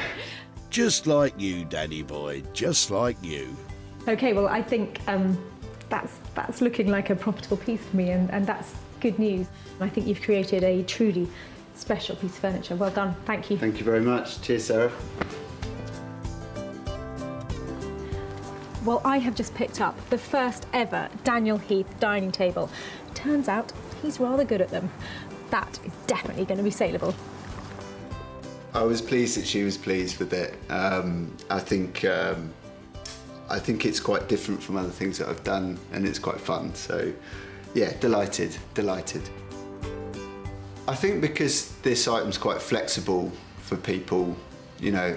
Just like you, Danny boy, just like you. OK, well, I think that's looking like a profitable piece for me, and that's good news. I think you've created a truly special piece of furniture. Well done, thank you. Thank you very much. Cheers, Sarah. Well, I have just picked up the first ever Daniel Heath dining table. Turns out he's rather good at them. That is definitely going to be saleable. I was pleased that she was pleased with it. I think it's quite different from other things that I've done, and it's quite fun. So, yeah, delighted. I think because this item's quite flexible for people, you know,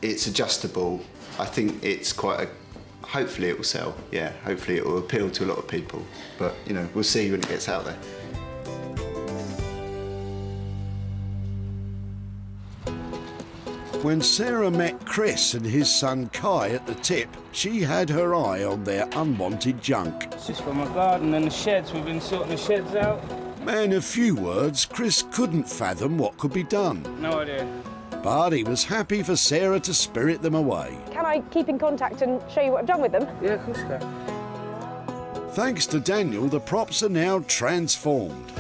it's adjustable. I think it's quite a. Hopefully it will sell. Yeah, hopefully it will appeal to a lot of people. But you know, we'll see when it gets out there. When Sarah met Chris and his son Kai at the tip, she had her eye on their unwanted junk. It's just for my garden and the sheds. We've been sorting the sheds out. Man of few words, Chris couldn't fathom what could be done. No idea. But he was happy for Sarah to spirit them away. Can I keep in contact and show you what I've done with them? Yeah, of course you can. Thanks to Daniel, the props are now transformed.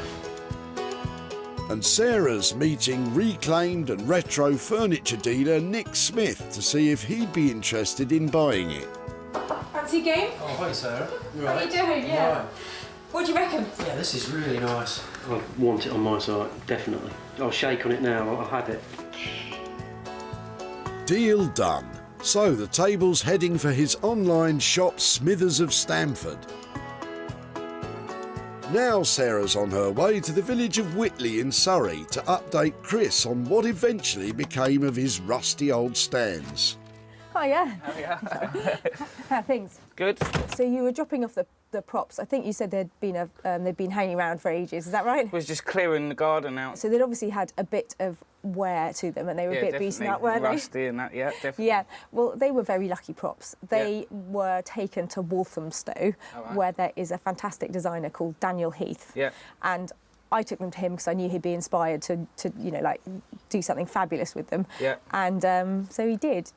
And Sarah's meeting reclaimed and retro furniture dealer Nick Smith to see if he'd be interested in buying it. Fancy a game? Oh, hi Sarah. How you doing? Yeah. Right. What do you reckon? Yeah, this is really nice. I want it on my site, definitely. I'll shake on it now, I'll have it. Deal done. So the table's heading for his online shop Smithers of Stamford. Now Sarah's on her way to the village of Whitley in Surrey to update Chris on what eventually became of his rusty old stands. Oh yeah. Oh yeah. How are things? Good. So you were dropping off the props. I think you said they'd been hanging around for ages. Is that right? Was just clearing the garden out. So they'd obviously had a bit of wear to them, and they were a bit beaten up, weren't they? Rusty and that, yeah, definitely. Yeah. Well, they were very lucky props. They were taken to Walthamstow, where there is a fantastic designer called Daniel Heath. Yeah. And I took them to him because I knew he'd be inspired to you know, like do something fabulous with them. Yeah. And so he did.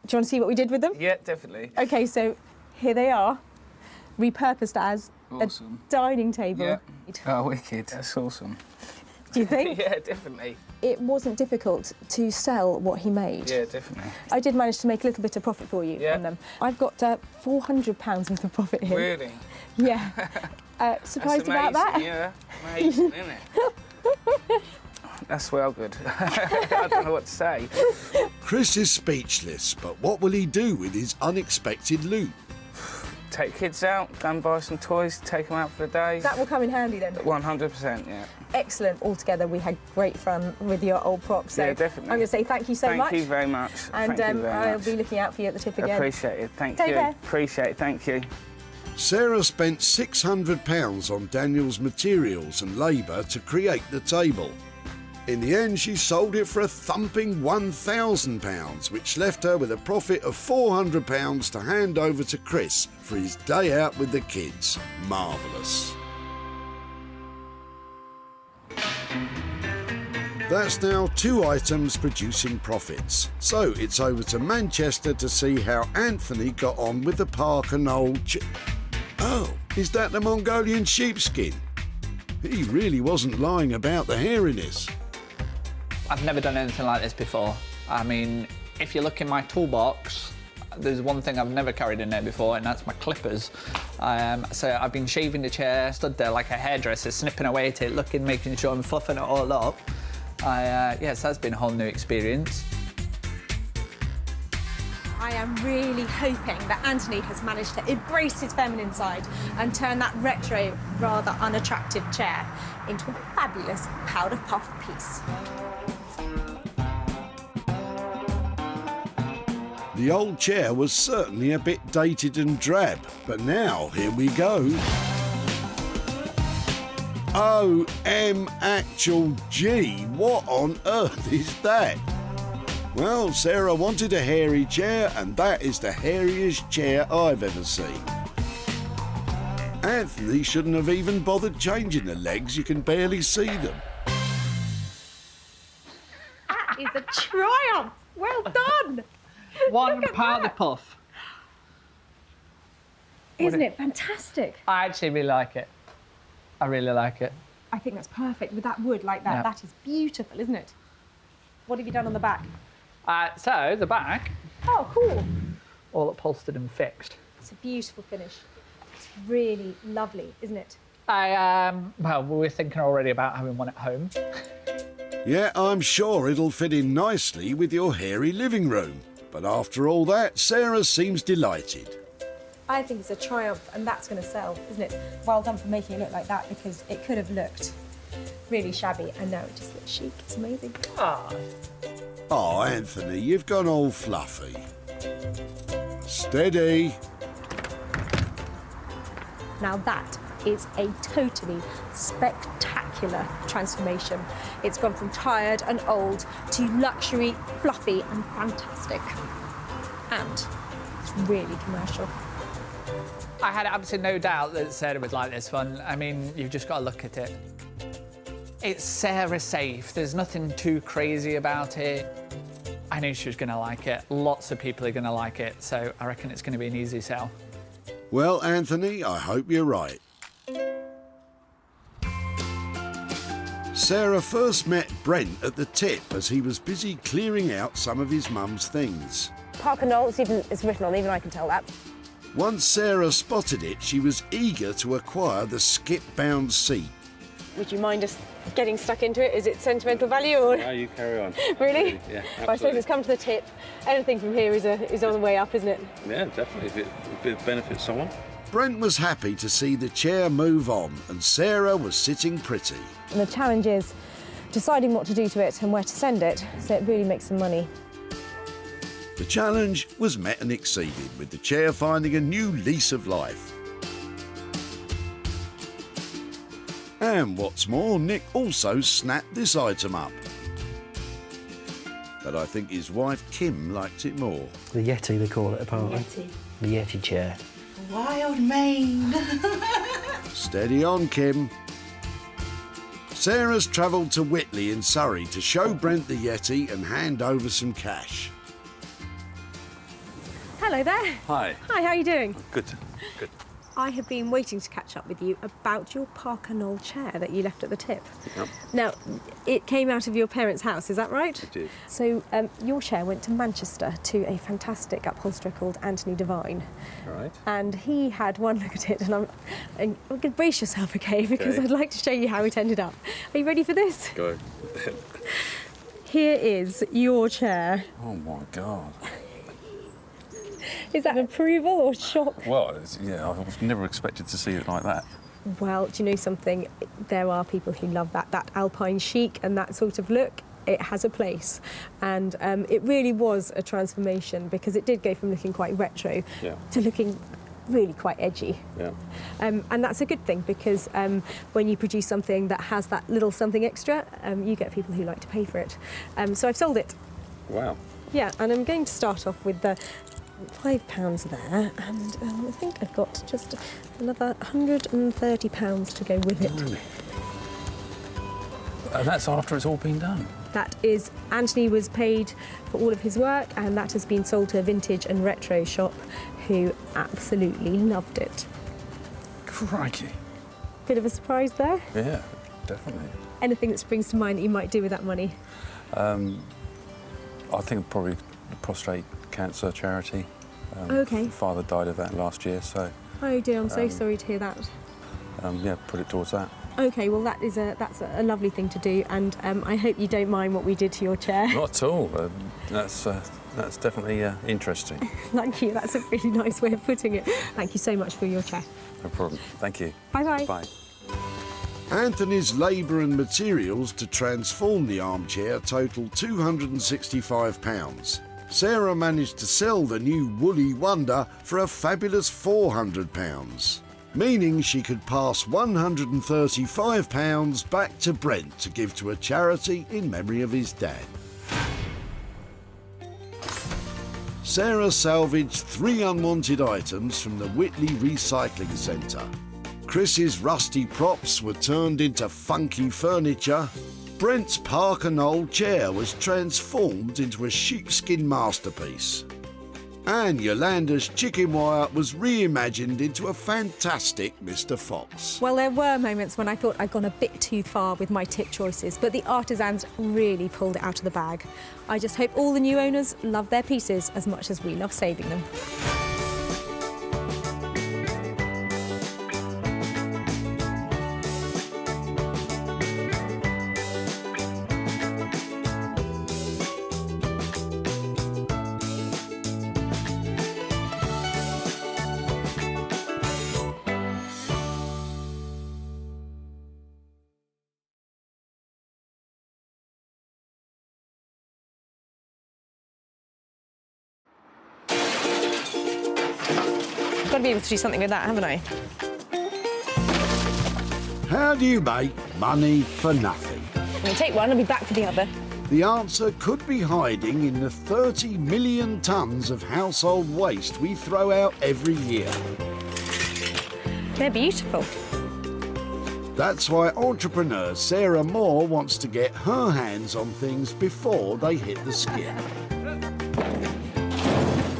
Do you want to see what we did with them? Yeah, definitely. Okay, so here they are, repurposed as a dining table. Yeah. Oh, wicked. That's awesome. Do you think? Yeah, definitely. It wasn't difficult to sell what he made. Yeah, definitely. I did manage to make a little bit of profit for you on them. I've got £400 worth of profit here. Really? Yeah. Surprised about that? Yeah, amazing, isn't it? That's well good. I don't know what to say. Chris is speechless, but what will he do with his unexpected loot? Take kids out, go and buy some toys, take them out for the day. That will come in handy then. 100%, yeah. Excellent. Altogether, we had great fun with your old props. So yeah, definitely. I'm going to say thank you so much. Thank you very much. And I'll be looking out for you at the tip again. Appreciate it. Thank you. Take care. Appreciate it. Thank you. Sarah spent £600 on Daniel's materials and labour to create the table. In the end, she sold it for a thumping £1,000, which left her with a profit of £400 to hand over to Chris for his day out with the kids. Marvellous. That's now 2 items producing profits. So it's over to Manchester to see how Anthony got on with the Parker Knoll Oh, is that the Mongolian sheepskin? He really wasn't lying about the hairiness. I've never done anything like this before. I mean, if you look in my toolbox, there's one thing I've never carried in there before, and that's my clippers. So I've been shaving the chair, stood there like a hairdresser, snipping away at it, making sure I'm fluffing it all up. Yes, that's been a whole new experience. I am really hoping that Anthony has managed to embrace his feminine side and turn that retro, rather unattractive chair into a fabulous powder puff piece. The old chair was certainly a bit dated and drab, but now here we go. OM actual G, what on earth is that? Well, Sarah wanted a hairy chair, and that is the hairiest chair I've ever seen. Anthony shouldn't have even bothered changing the legs, you can barely see them. That is a triumph! Well done! One powder puff. Isn't it fantastic? I actually really like it. I really like it. I think that's perfect with that wood like that. Yeah. That is beautiful, isn't it? What have you done on the back? So, the back, Oh, cool. all upholstered and fixed. It's a beautiful finish. It's really lovely, isn't it? Well, we were thinking already about having one at home. Yeah, I'm sure it'll fit in nicely with your hairy living room. But after all that, Sarah seems delighted. I think it's a triumph, and that's going to sell, isn't it? Well done for making it look like that, because it could have looked really shabby, and now it just looks chic. It's amazing. Oh, Anthony, you've gone all fluffy. Steady. Now that is a totally spectacular transformation. It's gone from tired and old to luxury, fluffy and fantastic. And it's really commercial. I had absolutely no doubt that Sarah would like this one. I mean, you've just got to look at it. It's Sarah safe. There's nothing too crazy about it. I knew she was going to like it. Lots of people are going to like it, so I reckon it's going to be an easy sell. Well, Anthony, I hope you're right. Sarah first met Brent at the tip as he was busy clearing out some of his mum's things. Parker Knoll, it's written on, even I can tell that. Once Sarah spotted it, she was eager to acquire the skip-bound seat. Would you mind us getting stuck into it? Is it sentimental value or...? No, you carry on. Really? Yeah, Well, I suppose it's come to the tip. Anything from here is on the way up, isn't it? Yeah, definitely. If it benefits someone. Brent was happy to see the chair move on, and Sarah was sitting pretty. And the challenge is deciding what to do to it and where to send it, so it really makes some money. The challenge was met and exceeded, with the chair finding a new lease of life. And what's more, Nick also snapped this item up. But I think his wife Kim liked it more. The Yeti, they call it, apparently. Yeti. The Yeti chair. Wild mane. Steady on, Kim. Sarah's travelled to Whitley in Surrey to show Brent the Yeti and hand over some cash. Hello there. Hi. Hi, how are you doing? Good. Good. I have been waiting to catch up with you about your Parker Knoll chair that you left at the tip. Yep. Now, it came out of your parents' house, is that right? It did. So, your chair went to Manchester to a fantastic upholsterer called Anthony Devine. All right. And he had one look at it, and I'm going to brace yourself, okay? Because Okay. I'd like to show you how it ended up. Are you ready for this? Go. Here is your chair. Oh my God. Is that approval or shock? Well, yeah, I was never expected to see it like that. Well, do you know something? There are people who love that alpine chic and that sort of look. It has a place, and it really was a transformation, because it did go from looking quite retro to looking really quite edgy. Yeah. And that's a good thing, because when you produce something that has that little something extra, you get people who like to pay for it. So I've sold it. Wow. Yeah, and I'm going to start off with the £5 there, and I think I've got just another £130 to go with it. Really? And that's after it's all been done? That is, Anthony was paid for all of his work, and that has been sold to a vintage and retro shop who absolutely loved it. Crikey. Bit of a surprise there. Yeah, definitely. Anything that springs to mind that you might do with that money? I think probably the prostate cancer charity. Okay. My father died of that last year, so Oh dear, I'm so sorry to hear that. yeah, put it towards that. Okay, well that's a lovely thing to do, and I hope you don't mind what we did to your chair. Not at all. That's definitely interesting. Thank you, that's a really nice way of putting it. Thank you so much for your chair. No problem. Thank you. Bye-bye. Bye. Anthony's labour and materials to transform the armchair total £265. Sarah managed to sell the new woolly wonder for a fabulous £400, meaning she could pass £135 back to Brent to give to a charity in memory of his dad. Sarah salvaged 3 unwanted items from the Whitley Recycling Center. Chris's rusty props were turned into funky furniture. Brent's Parker Knoll chair was transformed into a sheepskin masterpiece. And Yolanda's chicken wire was reimagined into a fantastic Mr. Fox. Well, there were moments when I thought I'd gone a bit too far with my tip choices, but the artisans really pulled it out of the bag. I just hope all the new owners love their pieces as much as we love saving them. I've got to be able to do something with that, haven't I? How do you make money for nothing? I'm going to take one and be back for the other. The answer could be hiding in the 30 million tonnes of household waste we throw out every year. They're beautiful. That's why entrepreneur Sarah Moore wants to get her hands on things before they hit the skip.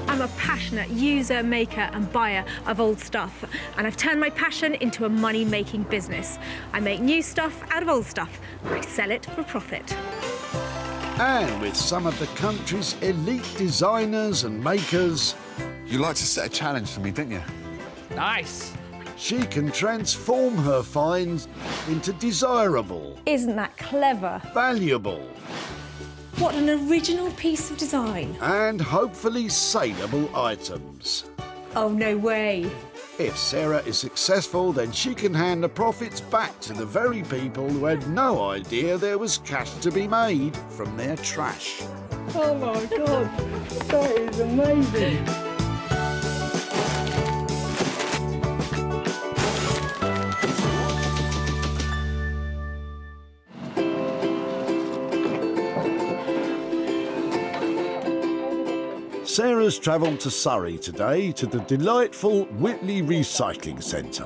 I'm a passionate user, maker and buyer of old stuff, and I've turned my passion into a money-making business. I make new stuff out of old stuff, and I sell it for profit. And with some of the country's elite designers and makers... You like to set a challenge for me, didn't you? Nice. She can transform her finds into desirable... Isn't that clever? ...valuable... What an original piece of design. ...and hopefully saleable items. Oh, no way. If Sarah is successful, then she can hand the profits back to the very people who had no idea there was cash to be made from their trash. Oh my God, that is amazing. Sarah's travelled to Surrey today to the delightful Whitley Recycling Center.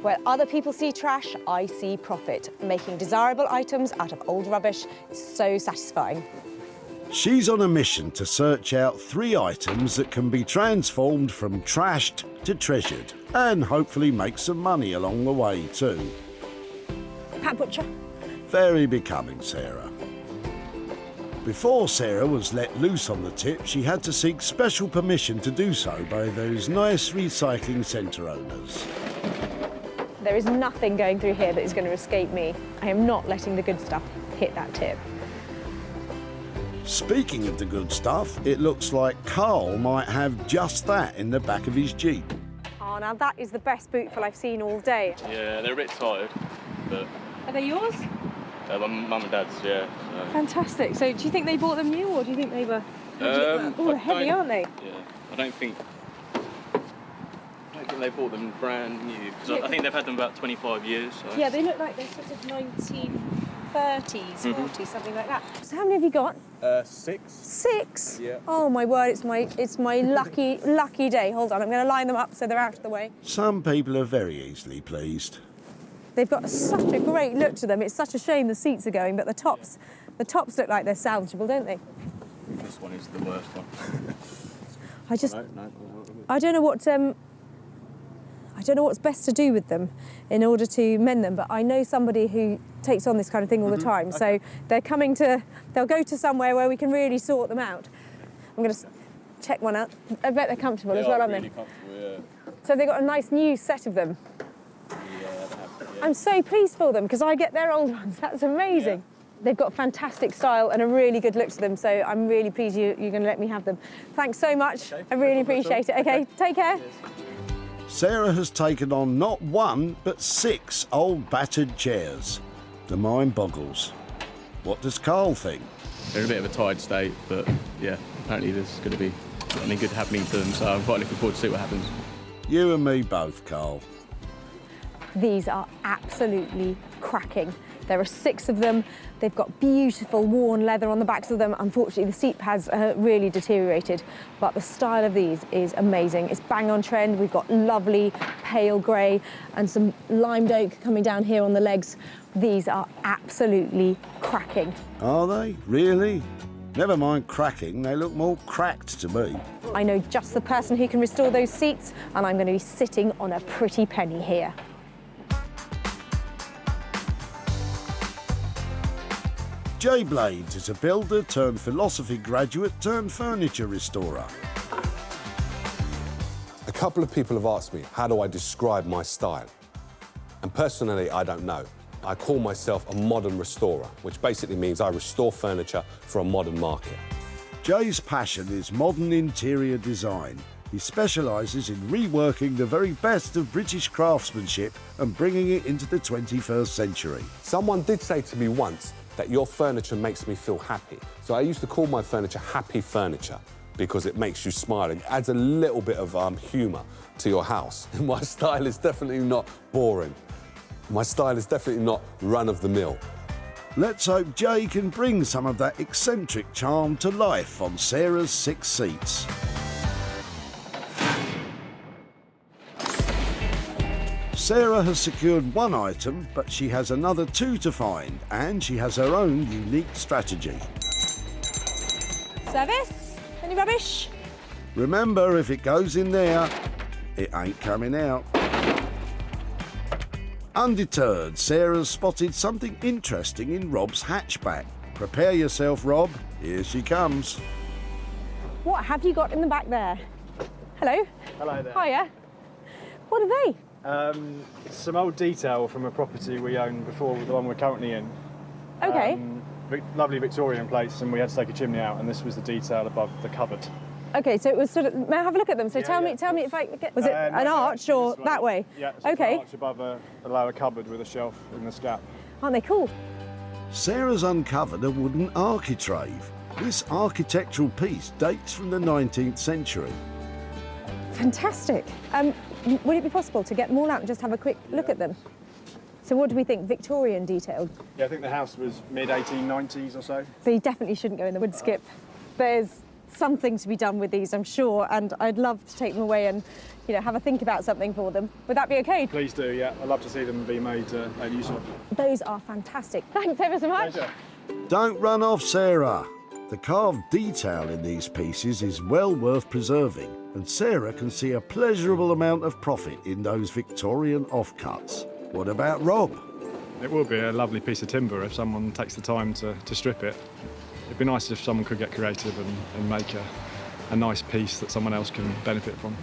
Where other people see trash, I see profit. Making desirable items out of old rubbish is so satisfying. She's on a mission to search out 3 items that can be transformed from trashed to treasured and hopefully make some money along the way too. Pat Butcher. Very becoming, Sarah. Before Sarah was let loose on the tip, she had to seek special permission to do so by those nice recycling centre owners. There is nothing going through here that is going to escape me. I am not letting the good stuff hit that tip. Speaking of the good stuff, it looks like Carl might have just that in the back of his Jeep. Oh, now that is the best bootful I've seen all day. Yeah, they're a bit tired, but... Are they yours? My mum and dad's, yeah. So. Fantastic. So do you think they bought them new or do you think they were... Oh, they're heavy, aren't they? Yeah, I don't think they bought them brand new, because I think they've had them about 25 years. So. Yeah, they look like they're sort of 1930s, 40s, something like that. So how many have you got? 6. 6? Yeah. Oh my word, it's my lucky day. Hold on, I'm going to line them up so they're out of the way. Some people are very easily pleased. They've got such a great look to them. It's such a shame the seats are going, but the tops look like they're salvageable, don't they? This one is the worst one. I don't know what's best to do with them in order to mend them, but I know somebody who takes on this kind of thing all the time. So they'll go to somewhere where we can really sort them out. I'm going to check one out. I bet they're comfortable as well, aren't they? Comfortable, yeah. So they've got a nice new set of them. Yeah, they have. I'm so pleased for them because I get their old ones. That's amazing. They've got fantastic style and a really good look to them, so I'm really pleased you're going to let me have them. Thanks so much. I really appreciate it. Okay, take care. Sarah has taken on not 1, but 6 old battered chairs. The mind boggles. What does Carl think? They're in a bit of a tired state, but yeah, apparently there's going to be something good happening to them, so I'm quite looking forward to see what happens. You and me both, Carl. These are absolutely cracking. There are 6 of them. They've got beautiful worn leather on the backs of them. Unfortunately, the seat pads are really deteriorated, but the style of these is amazing. It's bang on trend. We've got lovely pale grey and some limed oak coming down here on the legs. These are absolutely cracking. Are they? Really? Never mind cracking, they look more cracked to me. I know just the person who can restore those seats, and I'm going to be sitting on a pretty penny here. Jay Blades is a builder turned philosophy graduate turned furniture restorer. A couple of people have asked me, how do I describe my style? And personally, I don't know. I call myself a modern restorer, which basically means I restore furniture for a modern market. Jay's passion is modern interior design. He specialises in reworking the very best of British craftsmanship and bringing it into the 21st century. Someone did say to me once that your furniture makes me feel happy. So I used to call my furniture happy furniture because it makes you smile and adds a little bit of humour to your house. My style is definitely not boring. My style is definitely not run-of-the-mill. Let's hope Jay can bring some of that eccentric charm to life on Sarah's 6 seats. Sarah has secured 1 item, but she has another 2 to find, and she has her own unique strategy. Service? Any rubbish? Remember, if it goes in there, it ain't coming out. Undeterred, Sarah's spotted something interesting in Rob's hatchback. Prepare yourself, Rob. Here she comes. What have you got in the back there? Hello? Hello there. Hiya. What are they? Some old detail from a property we owned before the one we're currently in. Okay. Lovely Victorian place, and we had to take a chimney out, and this was the detail above the cupboard. Okay, so it was sort of. May I have a look at them? So tell me if I get. Was it an arch or that way? Yeah. So okay. An arch above a lower cupboard with a shelf in the scap. Aren't they cool? Sarah's uncovered a wooden architrave. This architectural piece dates from the 19th century. Fantastic. Would it be possible to get them all out and just have a quick look at them? So what do we think? Victorian detailed? Yeah, I think the house was mid-1890s or so. So you definitely shouldn't go in the wood skip. There's something to be done with these, I'm sure, and I'd love to take them away and, have a think about something for them. Would that be okay? Please do, yeah. I'd love to see them be made use of. Those are fantastic. Thanks ever so much. Pleasure. Don't run off, Sarah. The carved detail in these pieces is well worth preserving, and Sarah can see a pleasurable amount of profit in those Victorian offcuts. What about Rob? It will be a lovely piece of timber if someone takes the time to strip it. It'd be nice if someone could get creative and make a nice piece that someone else can benefit from.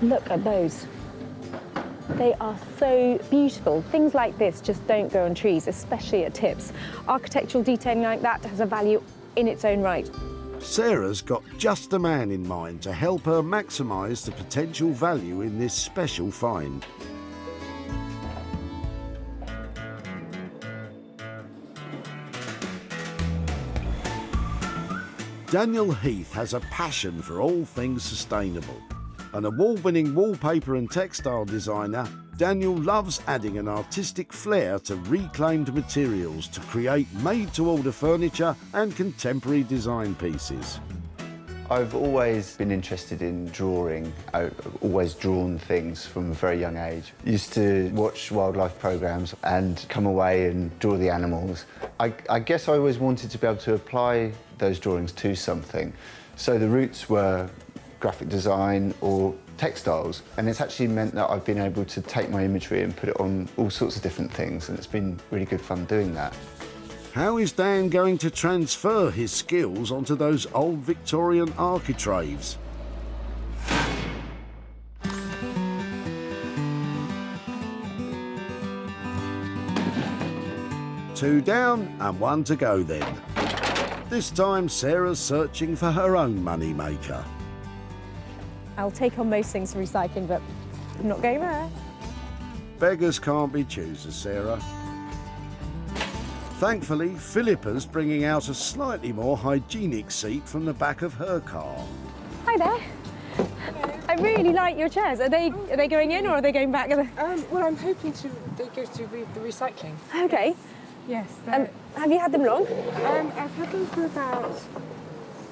Look at those. They are so beautiful. Things like this just don't grow on trees, especially at tips. Architectural detailing like that has a value in its own right. Sarah's got just a man in mind to help her maximise the potential value in this special find. Daniel Heath has a passion for all things sustainable. An award-winning wallpaper and textile designer, Daniel loves adding an artistic flair to reclaimed materials to create made-to-order furniture and contemporary design pieces. I've always been interested in drawing. I've always drawn things from a very young age. Used to watch wildlife programmes and come away and draw the animals. I guess I always wanted to be able to apply those drawings to something. So the roots were graphic design or textiles, and it's actually meant that I've been able to take my imagery and put it on all sorts of different things, and it's been really good fun doing that. How is Dan going to transfer his skills onto those old Victorian architraves? 2 down and 1 to go then. This time Sarah's searching for her own money maker. I'll take on most things for recycling, but I'm not going there. Beggars can't be choosers, Sarah. Thankfully, Philippa's bringing out a slightly more hygienic seat from the back of her car. Hi there. I really like your chairs. Are they going in or are they going back? Well, I'm hoping they go to the recycling. Okay. Yes. Have you had them long? I've had them for about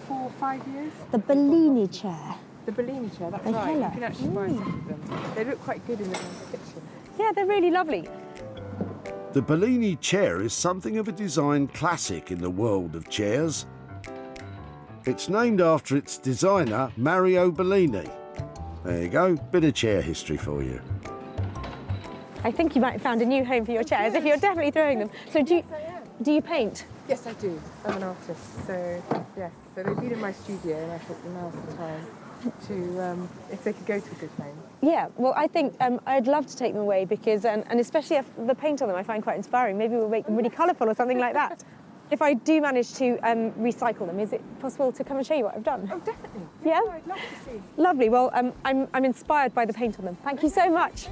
4 or 5 years. The Bellini chair. The Bellini chair, that's They right. colour. You can actually buy some of them. They look quite good in the kitchen. Yeah, they're really lovely. The Bellini chair is something of a design classic in the world of chairs. It's named after its designer, Mario Bellini. There you go, bit of chair history for you. I think you might have found a new home for your chairs if you're definitely throwing them. So do you paint? Yes, I do. I'm an artist, so yes. So they've been in my studio, and I thought, well, now's the time to, if they could go to a good home. Yeah, well, I think I'd love to take them away because, and especially the paint on them I find quite inspiring. Maybe we'll make them really colourful or something like that. If I do manage to recycle them, is it possible to come and show you what I've done? Oh, definitely. Yeah? I'd love to see. Lovely. Well, I'm inspired by the paint on them. Thank you so much.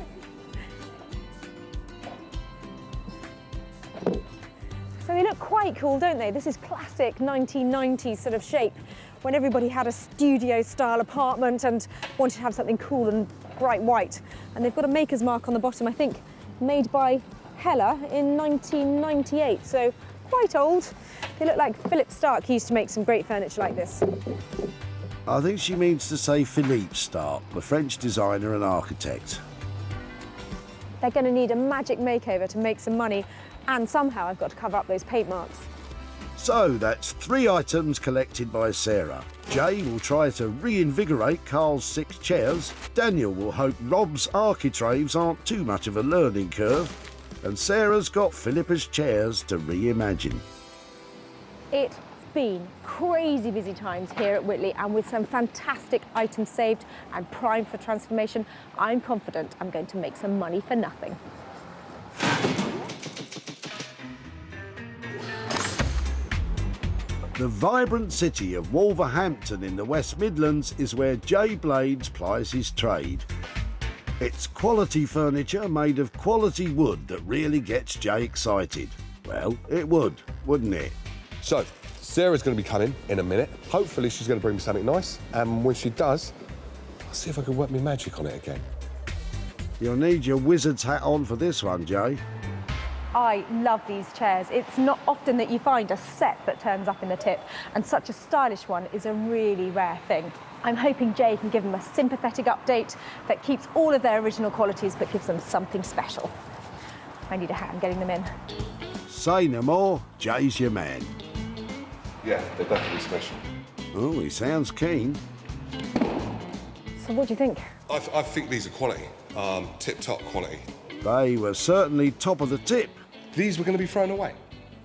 So they look quite cool, don't they? This is classic 1990s sort of shape when everybody had a studio-style apartment and wanted to have something cool and bright white. And they've got a maker's mark on the bottom, I think, made by Hella in 1998. So quite old. They look like Philip Stark used to make some great furniture like this. I think she means to say Philippe Stark, the French designer and architect. They're going to need a magic makeover to make some money, and somehow I've got to cover up those paint marks. So that's 3 items collected by Sarah. Jay will try to reinvigorate Carl's 6 chairs. Daniel will hope Rob's architraves aren't too much of a learning curve. And Sarah's got Philippa's chairs to reimagine. It's been crazy busy times here at Whitley, and with some fantastic items saved and primed for transformation, I'm confident I'm going to make some money for nothing. The vibrant city of Wolverhampton in the West Midlands is where Jay Blades plies his trade. It's quality furniture made of quality wood that really gets Jay excited. Well, it would, wouldn't it? So, Sarah's going to be coming in a minute. Hopefully she's going to bring me something nice. And when she does, I'll see if I can work my magic on it again. You'll need your wizard's hat on for this one, Jay. I love these chairs. It's not often that you find a set that turns up in the tip, and such a stylish one is a really rare thing. I'm hoping Jay can give them a sympathetic update that keeps all of their original qualities but gives them something special. I need a hand getting them in. Say no more, Jay's your man. Yeah, they're definitely special. Oh, he sounds keen. So what do you think? I think these are quality, tip-top quality. They were certainly top of the tip. These were going to be thrown away?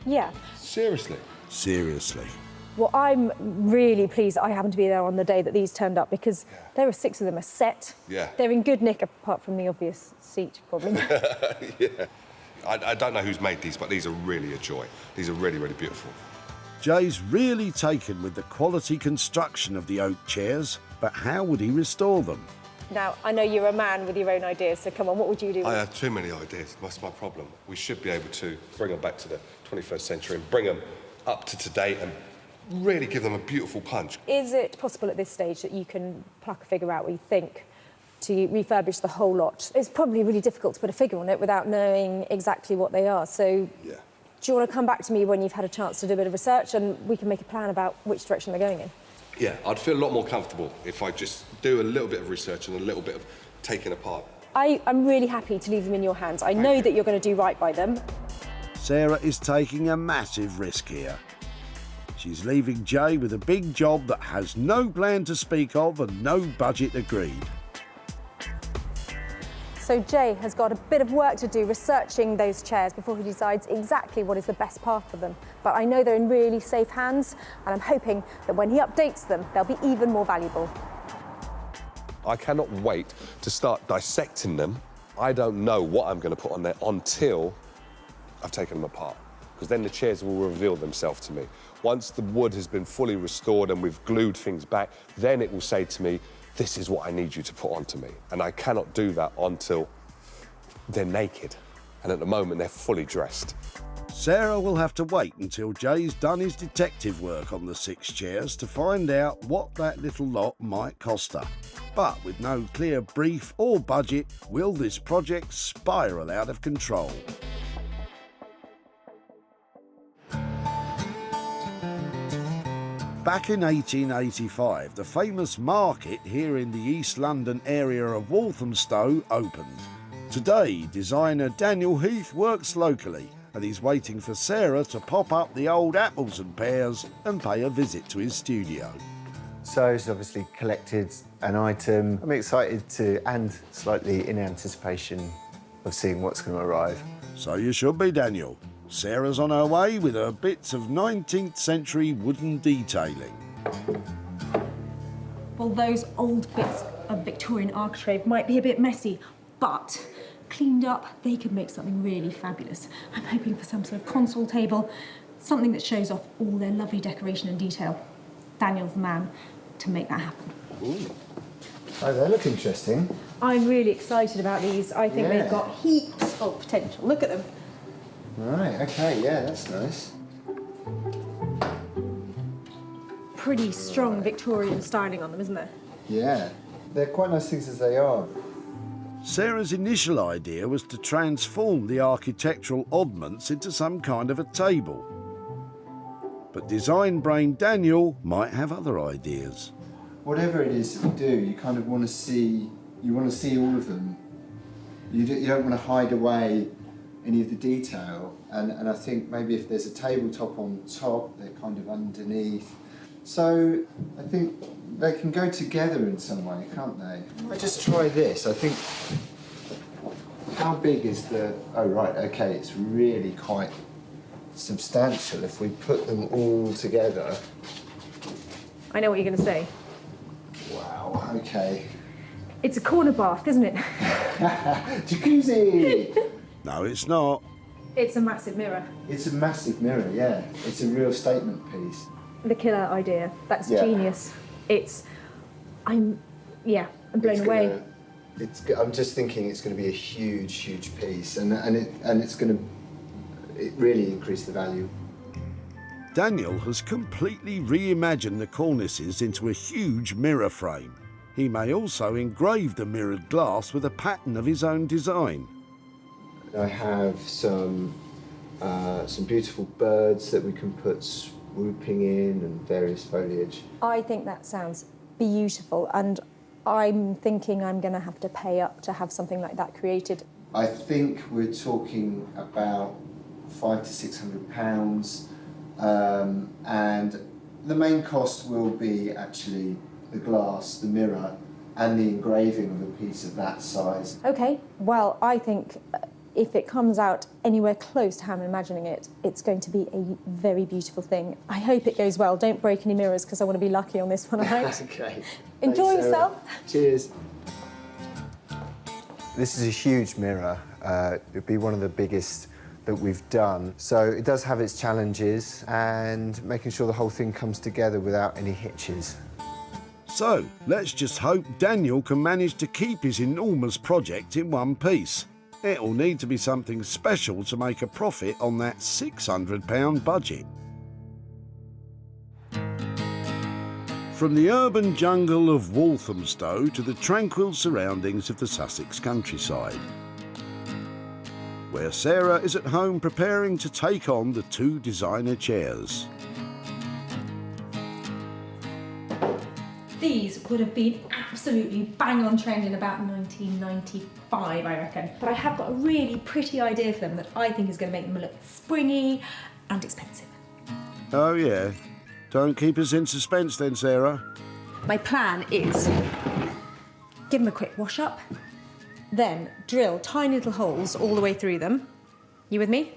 Yeah. Seriously? Seriously. Well, I'm really pleased I happened to be there on the day that these turned up because there were 6 of them a set. Yeah. They're in good nick apart from the obvious seat problem. Yeah. I don't know who's made these, but these are really a joy. These are really, really beautiful. Jay's really taken with the quality construction of the oak chairs, but how would he restore them? Now, I know you're a man with your own ideas, so come on, what would you do? I have too many ideas. That's my problem. We should be able to bring them back to the 21st century and bring them up to date and really give them a beautiful punch. Is it possible at this stage that you can pluck a figure out what you think to refurbish the whole lot? It's probably really difficult to put a figure on it without knowing exactly what they are. So yeah. Do you want to come back to me when you've had a chance to do a bit of research and we can make a plan about which direction they're going in? Yeah, I'd feel a lot more comfortable if I just do a little bit of research and a little bit of taking apart. I'm really happy to leave them in your hands. I know that you're going to do right by them. Sarah is taking a massive risk here. She's leaving Jay with a big job that has no plan to speak of and no budget agreed. So Jay has got a bit of work to do researching those chairs before he decides exactly what is the best path for them. But I know they're in really safe hands, and I'm hoping that when he updates them, they'll be even more valuable. I cannot wait to start dissecting them. I don't know what I'm going to put on there until I've taken them apart. because then the chairs will reveal themselves to me. Once the wood has been fully restored and we've glued things back, then it will say to me, this is what I need you to put onto me. And I cannot do that until they're naked. And at the moment, they're fully dressed. Sarah will have to wait until Jay's done his detective work on the 6 chairs to find out what that little lot might cost her. But with no clear brief or budget, will this project spiral out of control? Back in 1885, the famous market here in the East London area of Walthamstow opened. Today, designer Daniel Heath works locally and he's waiting for Sarah to pop up the old apples and pears and pay a visit to his studio. So he's obviously collected an item. I'm excited to, and slightly in anticipation of seeing what's going to arrive. So you should be, Daniel. Sarah's on her way with her bits of 19th century wooden detailing. Well, those old bits of Victorian architrave might be a bit messy, but cleaned up, they could make something really fabulous. I'm hoping for some sort of console table, something that shows off all their lovely decoration and detail. Daniel's the man to make that happen. Ooh. Oh, they look interesting. I'm really excited about these. I think Yeah. they've got heaps of potential. Look at them. Right, okay, yeah, that's nice. Pretty strong Victorian styling on them, isn't there? Yeah, they're quite nice things as they are. Sarah's initial idea was to transform the architectural oddments into some kind of a table. But design brain Daniel might have other ideas. Whatever it is that you do, you kind of want to see, all of them. You don't want to hide away any of the detail, and I think maybe if there's a tabletop on top, they're kind of underneath. So I think they can go together in some way, can't they? I just try this. I think, how big is the, oh right, okay, it's really quite substantial if we put them all together. I know what you're going to say. Wow, okay. It's a corner bath, isn't it? Jacuzzi! No, it's not. It's a massive mirror. It's a massive mirror, yeah. It's a real statement piece. The killer idea. That's Yeah. genius. I'm blown away. I'm just thinking it's going to be a huge, huge piece, and it's going to really increase the value. Daniel has completely reimagined the cornices into a huge mirror frame. He may also engrave the mirrored glass with a pattern of his own design. I have some beautiful birds that we can put swooping in and various foliage. I think that sounds beautiful, and I'm thinking I'm going to have to pay up to have something like that created. I think we're talking about £500 to £600, and the main cost will be actually the glass, the mirror, and the engraving of a piece of that size. Okay, well, I think if it comes out anywhere close to how I'm imagining it, it's going to be a very beautiful thing. I hope it goes well. Don't break any mirrors, because I want to be lucky on this one, all right? Okay. Enjoy Thanks, yourself. Cheers. This is a huge mirror. It'd be one of the biggest that we've done. So it does have its challenges, and making sure the whole thing comes together without any hitches. So, let's just hope Daniel can manage to keep his enormous project in one piece. It'll need to be something special to make a profit on that £600 budget. From the urban jungle of Walthamstow to the tranquil surroundings of the Sussex countryside, where Sarah is at home preparing to take on the 2 designer chairs. These would have been absolutely bang on trend in about 1995, I reckon. But I have got a really pretty idea for them that I think is going to make them look springy and expensive. Oh yeah? Don't keep us in suspense then, Sarah. My plan is give them a quick wash up, then drill tiny little holes all the way through them. You with me?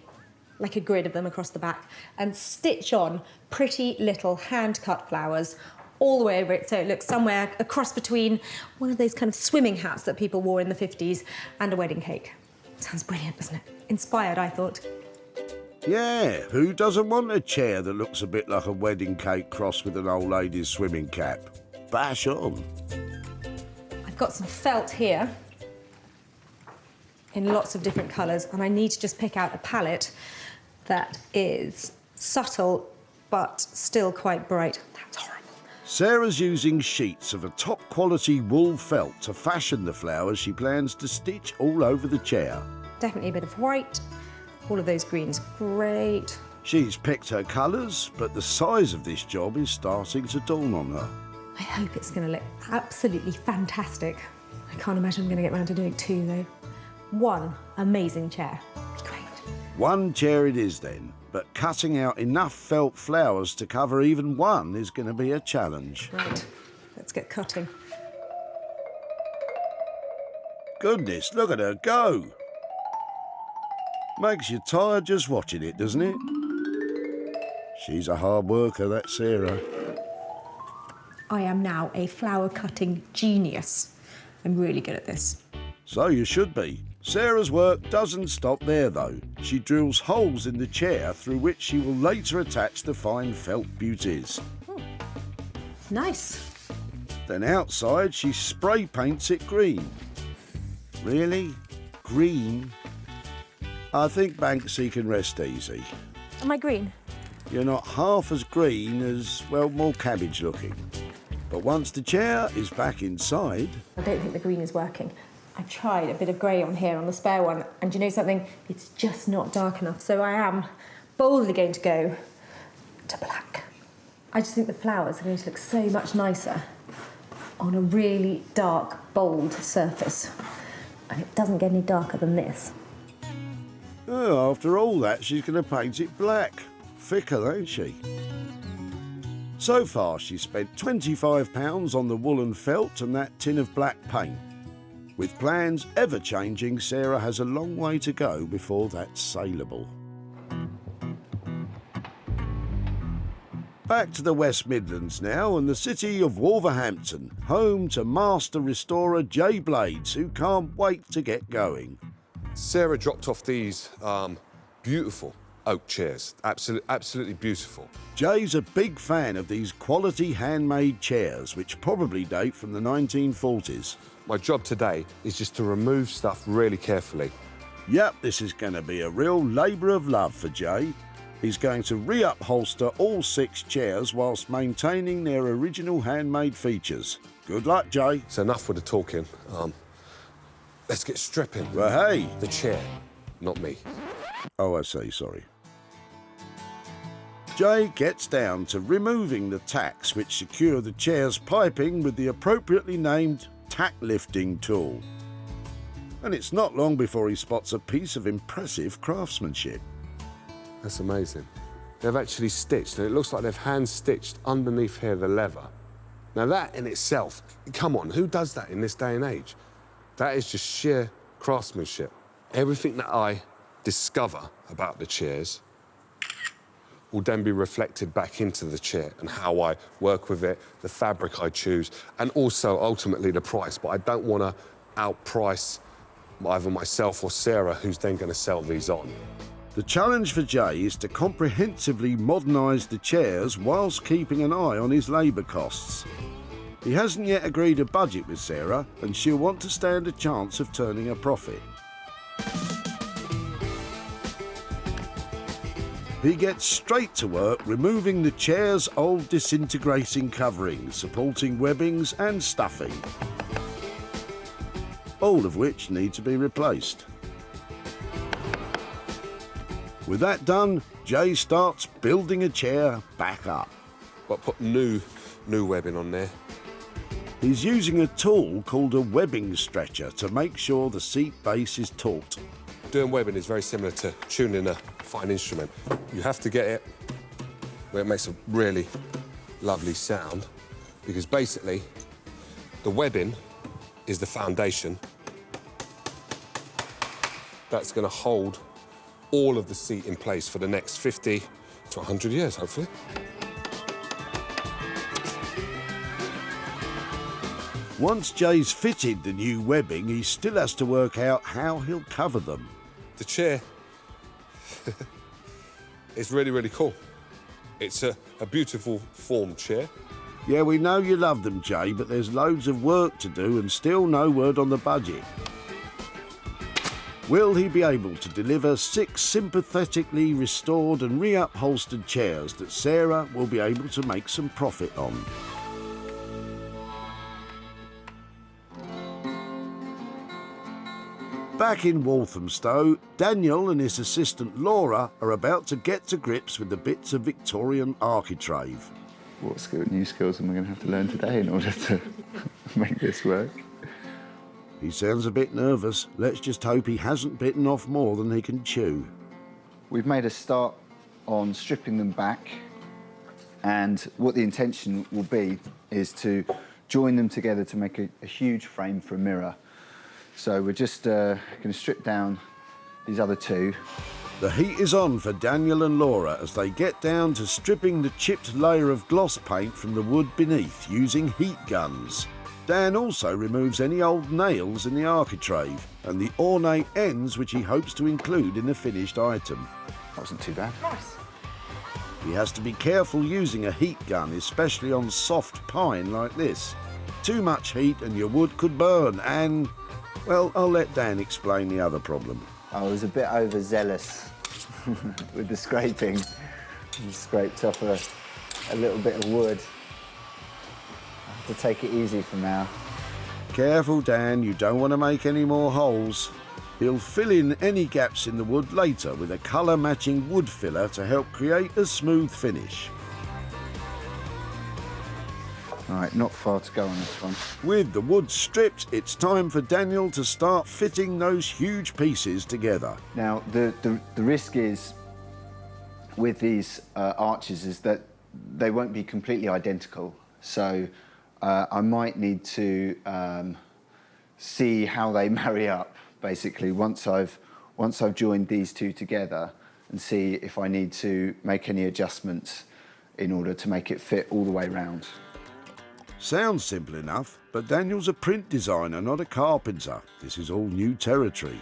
Like a grid of them across the back, and stitch on pretty little hand-cut flowers all the way over it, so it looks somewhere a cross between one of those kind of swimming hats that people wore in the 50s and a wedding cake. Sounds brilliant, doesn't it? Inspired, I thought. Yeah, who doesn't want a chair that looks a bit like a wedding cake crossed with an old lady's swimming cap? Bash on. I've got some felt here in lots of different colours, and I need to just pick out a palette that is subtle but still quite bright. That's horrible. Sarah's using sheets of a top-quality wool felt to fashion the flowers she plans to stitch all over the chair. Definitely a bit of white, all of those greens, great. She's picked her colours, but the size of this job is starting to dawn on her. I hope it's going to look absolutely fantastic. I can't imagine I'm going to get round to doing two, though. One amazing chair. Great. One chair it is then, but cutting out enough felt flowers to cover even one is going to be a challenge. Right, let's get cutting. Goodness, look at her go! Makes you tired just watching it, doesn't it? She's a hard worker, that Sarah. I am now a flower cutting genius. I'm really good at this. So you should be. Sarah's work doesn't stop there, though. She drills holes in the chair through which she will later attach the fine felt beauties. Nice. Then outside, she spray paints it green. Really? Green? I think Banksy can rest easy. Am I green? You're not half as green as, well, more cabbage looking. But once the chair is back inside... I don't think the green is working. I've tried a bit of grey on here on the spare one, and do you know something? It's just not dark enough, so I am boldly going to go to black. I just think the flowers are going to look so much nicer on a really dark, bold surface. And it doesn't get any darker than this. Oh, after all that, she's going to paint it black. Thicker, ain't she? So far, she's spent £25 on the woolen felt and that tin of black paint. With plans ever-changing, Sarah has a long way to go before that's saleable. Back to the West Midlands now, and the city of Wolverhampton, home to master restorer Jay Blades, who can't wait to get going. Sarah dropped off these beautiful oak chairs. Absolutely beautiful. Jay's a big fan of these quality handmade chairs, which probably date from the 1940s. My job today is just to remove stuff really carefully. Yep, this is going to be a real labour of love for Jay. He's going to re-upholster all 6 chairs whilst maintaining their original handmade features. Good luck, Jay. So enough with the talking. Let's get stripping. Well, hey. The chair, not me. Oh, I see, sorry. Jay gets down to removing the tacks which secure the chair's piping with the appropriately named tack lifting tool. And it's not long before he spots a piece of impressive craftsmanship. That's amazing. They've actually stitched, and it looks like they've hand-stitched underneath here the leather. Now that in itself, come on, who does that in this day and age? That is just sheer craftsmanship. Everything that I discover about the chairs will then be reflected back into the chair and how I work with it, the fabric I choose, and also ultimately the price. But I don't want to outprice either myself or Sarah, who's then going to sell these on. The challenge for Jay is to comprehensively modernise the chairs whilst keeping an eye on his labour costs. He hasn't yet agreed a budget with Sarah, and she'll want to stand a chance of turning a profit. He gets straight to work removing the chair's old disintegrating coverings, supporting webbings and stuffing, all of which need to be replaced. With that done, Jay starts building a chair back up. But put new webbing on there. He's using a tool called a webbing stretcher to make sure the seat base is taut. Doing webbing is very similar to tuning a fine instrument. You have to get it where it makes a really lovely sound, because basically the webbing is the foundation that's going to hold all of the seat in place for the next 50 to 100 years, hopefully. Once Jay's fitted the new webbing, he still has to work out how he'll cover them. The chair It's really, really cool. It's a beautiful form chair. Yeah, we know you love them, Jay, but there's loads of work to do and still no word on the budget. Will he be able to deliver 6 sympathetically restored and reupholstered chairs that Sarah will be able to make some profit on? Back in Walthamstow, Daniel and his assistant Laura are about to get to grips with the bits of Victorian architrave. What new skills am I going to have to learn today in order to make this work? He sounds a bit nervous. Let's just hope he hasn't bitten off more than he can chew. We've made a start on stripping them back, and what the intention will be is to join them together to make a huge frame for a mirror. So we're just going to strip down these other 2. The heat is on for Daniel and Laura as they get down to stripping the chipped layer of gloss paint from the wood beneath using heat guns. Dan also removes any old nails in the architrave and the ornate ends which he hopes to include in the finished item. That wasn't too bad. Nice. He has to be careful using a heat gun, especially on soft pine like this. Too much heat and your wood could burn and, well, I'll let Dan explain the other problem. I was a bit overzealous with the scraping. I scraped off a little bit of wood. I have to take it easy for now. Careful, Dan, you don't want to make any more holes. He'll fill in any gaps in the wood later with a colour-matching wood filler to help create a smooth finish. All right, not far to go on this one. With the wood stripped, it's time for Daniel to start fitting those huge pieces together. Now, the risk is, with these arches, is that they won't be completely identical. So I might need to see how they marry up, basically, once I've joined these 2 together, and see if I need to make any adjustments in order to make it fit all the way round. Sounds simple enough, but Daniel's a print designer, not a carpenter. This is all new territory.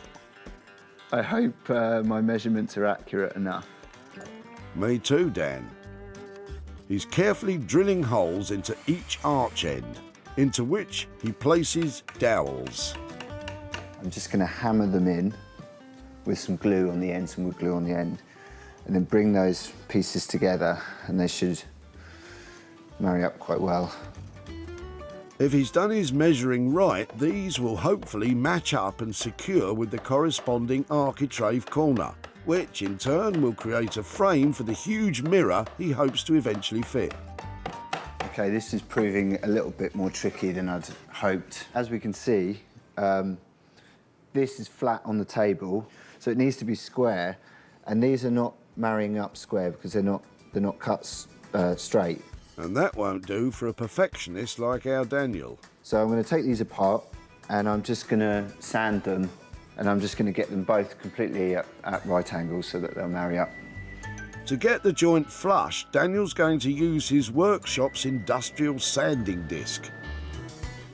I hope my measurements are accurate enough. Me too, Dan. He's carefully drilling holes into each arch end, into which he places dowels. I'm just going to hammer them in with some glue on the end, some wood glue on the end, and then bring those pieces together, and they should marry up quite well. If he's done his measuring right, these will hopefully match up and secure with the corresponding architrave corner, which in turn will create a frame for the huge mirror he hopes to eventually fit. Okay, this is proving a little bit more tricky than I'd hoped. As we can see, this is flat on the table, so it needs to be square, and these are not marrying up square because they're not cut straight. And that won't do for a perfectionist like our Daniel. So I'm going to take these apart, and I'm just going to sand them, and I'm just going to get them both completely at right angles so that they'll marry up. To get the joint flush, Daniel's going to use his workshop's industrial sanding disc.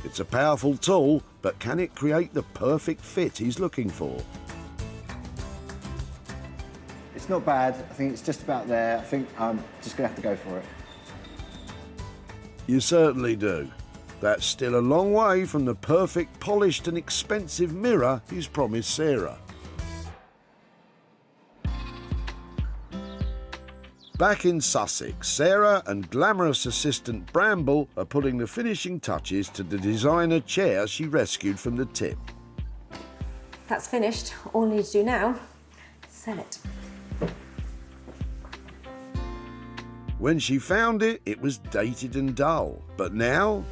It's a powerful tool, but can it create the perfect fit he's looking for? It's not bad. I think it's just about there. I think I'm just going to have to go for it. You certainly do. That's still a long way from the perfect, polished and expensive mirror he's promised Sarah. Back in Sussex, Sarah and glamorous assistant Bramble are putting the finishing touches to the designer chair she rescued from the tip. That's finished. All I need to do now is sell it. When she found it, it was dated and dull, but now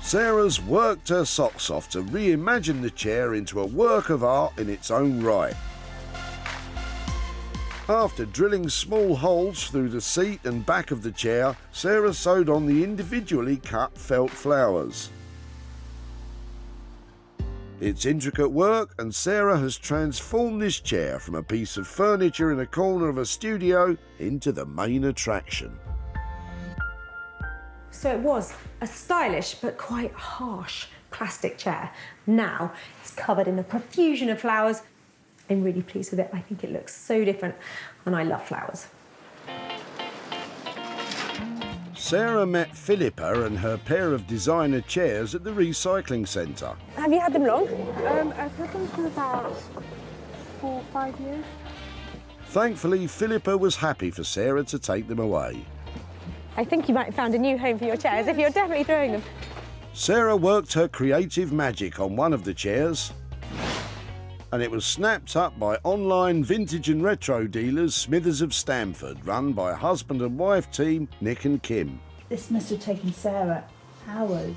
Sarah's worked her socks off to reimagine the chair into a work of art in its own right. After drilling small holes through the seat and back of the chair, Sarah sewed on the individually cut felt flowers. It's intricate work, and Sarah has transformed this chair from a piece of furniture in a corner of a studio into the main attraction. So it was a stylish but quite harsh plastic chair. Now it's covered in a profusion of flowers. I'm really pleased with it. I think it looks so different, and I love flowers. Sarah met Philippa and her pair of designer chairs at the recycling centre. Have you had them long? I've had them for about 4 or 5 years. Thankfully, Philippa was happy for Sarah to take them away. I think you might have found a new home for your chairs if you're definitely throwing them. Sarah worked her creative magic on one of the chairs, and it was snapped up by online vintage and retro dealers Smithers of Stamford, run by husband and wife team Nick and Kim. This must have taken Sarah hours.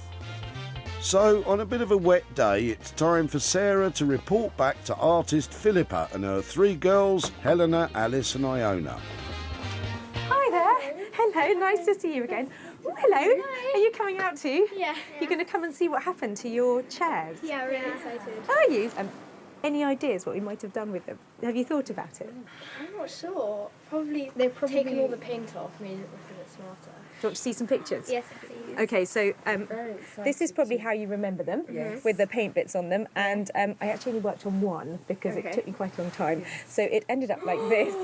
So, on a bit of a wet day, it's time for Sarah to report back to artist Philippa and her 3 girls, Helena, Alice and Iona. Hi there. Hello, nice to see you again. Oh, hello. Hi. Are you coming out too? Yeah. You're going to come and see what happened to your chairs? Yeah, really excited. Are you? Any ideas what we might have done with them? Have you thought about it? I'm not sure. They've taken all the paint off, made it look a bit smarter. Do you want to see some pictures? Yes, please. Okay, so this is probably how you remember them, with the paint bits on them. And I actually only worked on one because it took me quite a long time. So it ended up like this.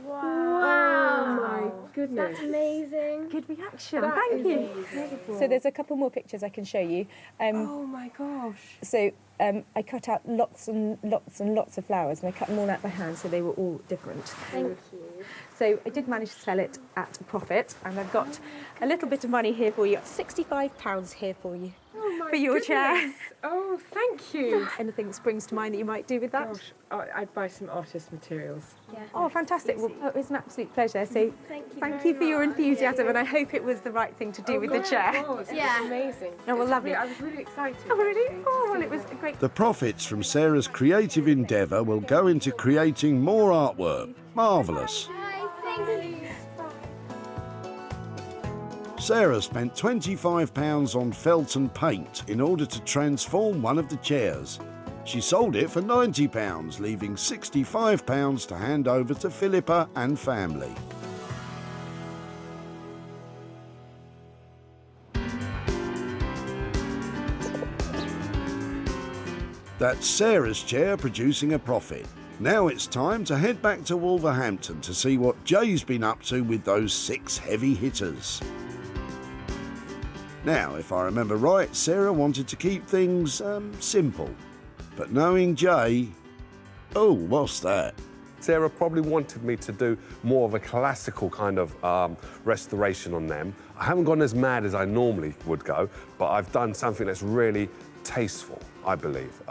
Wow. Oh my goodness. That's amazing. Good reaction. That Thank is you. incredible. So there's a couple more pictures I can show you. Oh my gosh. So I cut out lots and lots and lots of flowers, and I cut them all out by hand so they were all different. Thank you. So I did manage to sell it at a profit, and I've got a little bit of money here for you. £65 here for you. Oh my for your chair. goodness. Oh, thank you. Anything that springs to mind that you might do with that? Gosh, I'd buy some artist materials. Yeah. Oh, fantastic. Well, it was an absolute pleasure. So Thank you for your enthusiasm, and I hope it was the right thing to do with the chair. Yeah. Amazing. Oh, well, lovely. I was really excited. Oh, really? Oh, well, it was great. The profits from Sarah's creative endeavour will go into creating more artwork. Marvellous. Sarah spent £25 on felt and paint in order to transform one of the chairs. She sold it for £90, leaving £65 to hand over to Philippa and family. That's Sarah's chair producing a profit. Now it's time to head back to Wolverhampton to see what Jay's been up to with those 6 heavy hitters. Now, if I remember right, Sarah wanted to keep things simple. But knowing Jay... Oh, what's that? Sarah probably wanted me to do more of a classical kind of restoration on them. I haven't gone as mad as I normally would go, but I've done something that's really tasteful, I believe.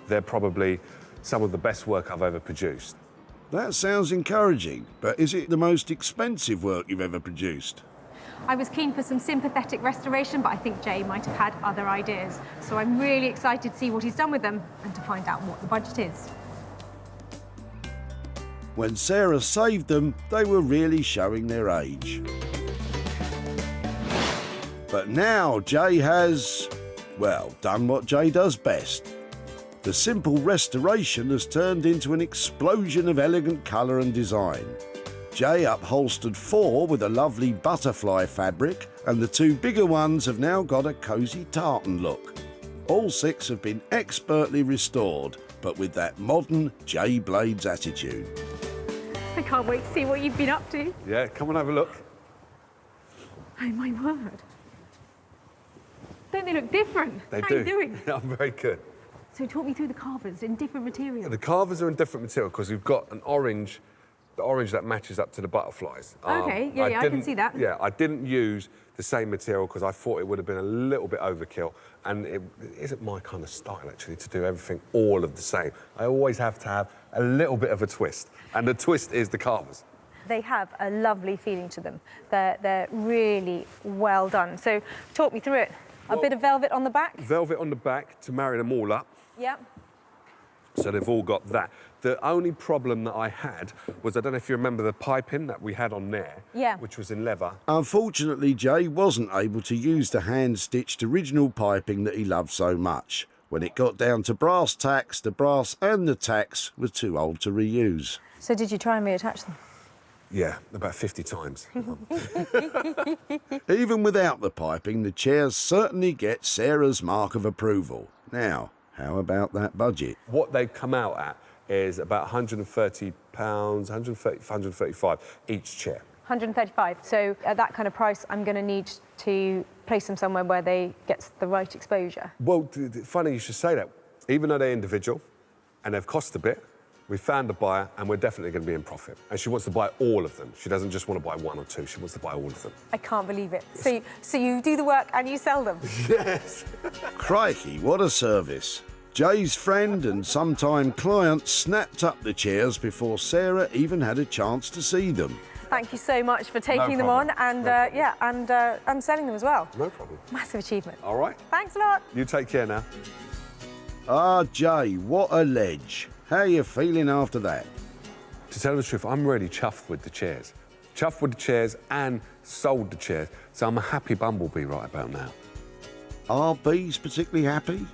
They're probably some of the best work I've ever produced. That sounds encouraging, but is it the most expensive work you've ever produced? I was keen for some sympathetic restoration, but I think Jay might have had other ideas. So I'm really excited to see what he's done with them and to find out what the budget is. When Sarah saved them, they were really showing their age. But now Jay has, well, done what Jay does best. The simple restoration has turned into an explosion of elegant colour and design. Jay upholstered 4 with a lovely butterfly fabric, and the 2 bigger ones have now got a cosy tartan look. All 6 have been expertly restored, but with that modern Jay Blades attitude. I can't wait to see what you've been up to. Yeah, come and have a look. Oh, my word. Don't they look different? They How do. are you doing? I'm very good. So talk me through the carvers in different materials. The carvers are in different material because we've got an orange, the orange that matches up to the butterflies. Okay, yeah, I can see that. Yeah, I didn't use the same material because I thought it would have been a little bit overkill, and it isn't my kind of style actually to do everything all of the same. I always have to have a little bit of a twist, and the twist is the carvers. They have a lovely feeling to them. They're really well done. So talk me through it. A bit of velvet on the back? Velvet on the back to marry them all up. Yep. So they've all got that. The only problem that I had was, I don't know if you remember the piping that we had on there, Yeah. which was in leather. Unfortunately, Jay wasn't able to use the hand-stitched original piping that he loved so much. When it got down to brass tacks, the brass and the tacks were too old to reuse. So did you try and reattach them? Yeah, about 50 times. Even without the piping, the chairs certainly get Sarah's mark of approval. Now, how about that budget? What they come out at is about £130, 135 each chair. 135. So at that kind of price, I'm going to need to place them somewhere where they get the right exposure. Well, funny you should say that. Even though they're individual and they've cost a bit, we found a buyer and we're definitely going to be in profit. And she wants to buy all of them. She doesn't just want to buy one or two, she wants to buy all of them. I can't believe it. So you do the work and you sell them? Yes. Crikey, what a service. Jay's friend and sometime client snapped up the chairs before Sarah even had a chance to see them. Thank you so much for taking them problem. on and and selling them as well. No problem. Massive achievement. All right. Thanks a lot. You take care now. Ah, Jay, what a ledge. How are you feeling after that? To tell the truth, I'm really chuffed with the chairs. Chuffed with the chairs and sold the chairs. So I'm a happy bumblebee right about now. Are bees particularly happy?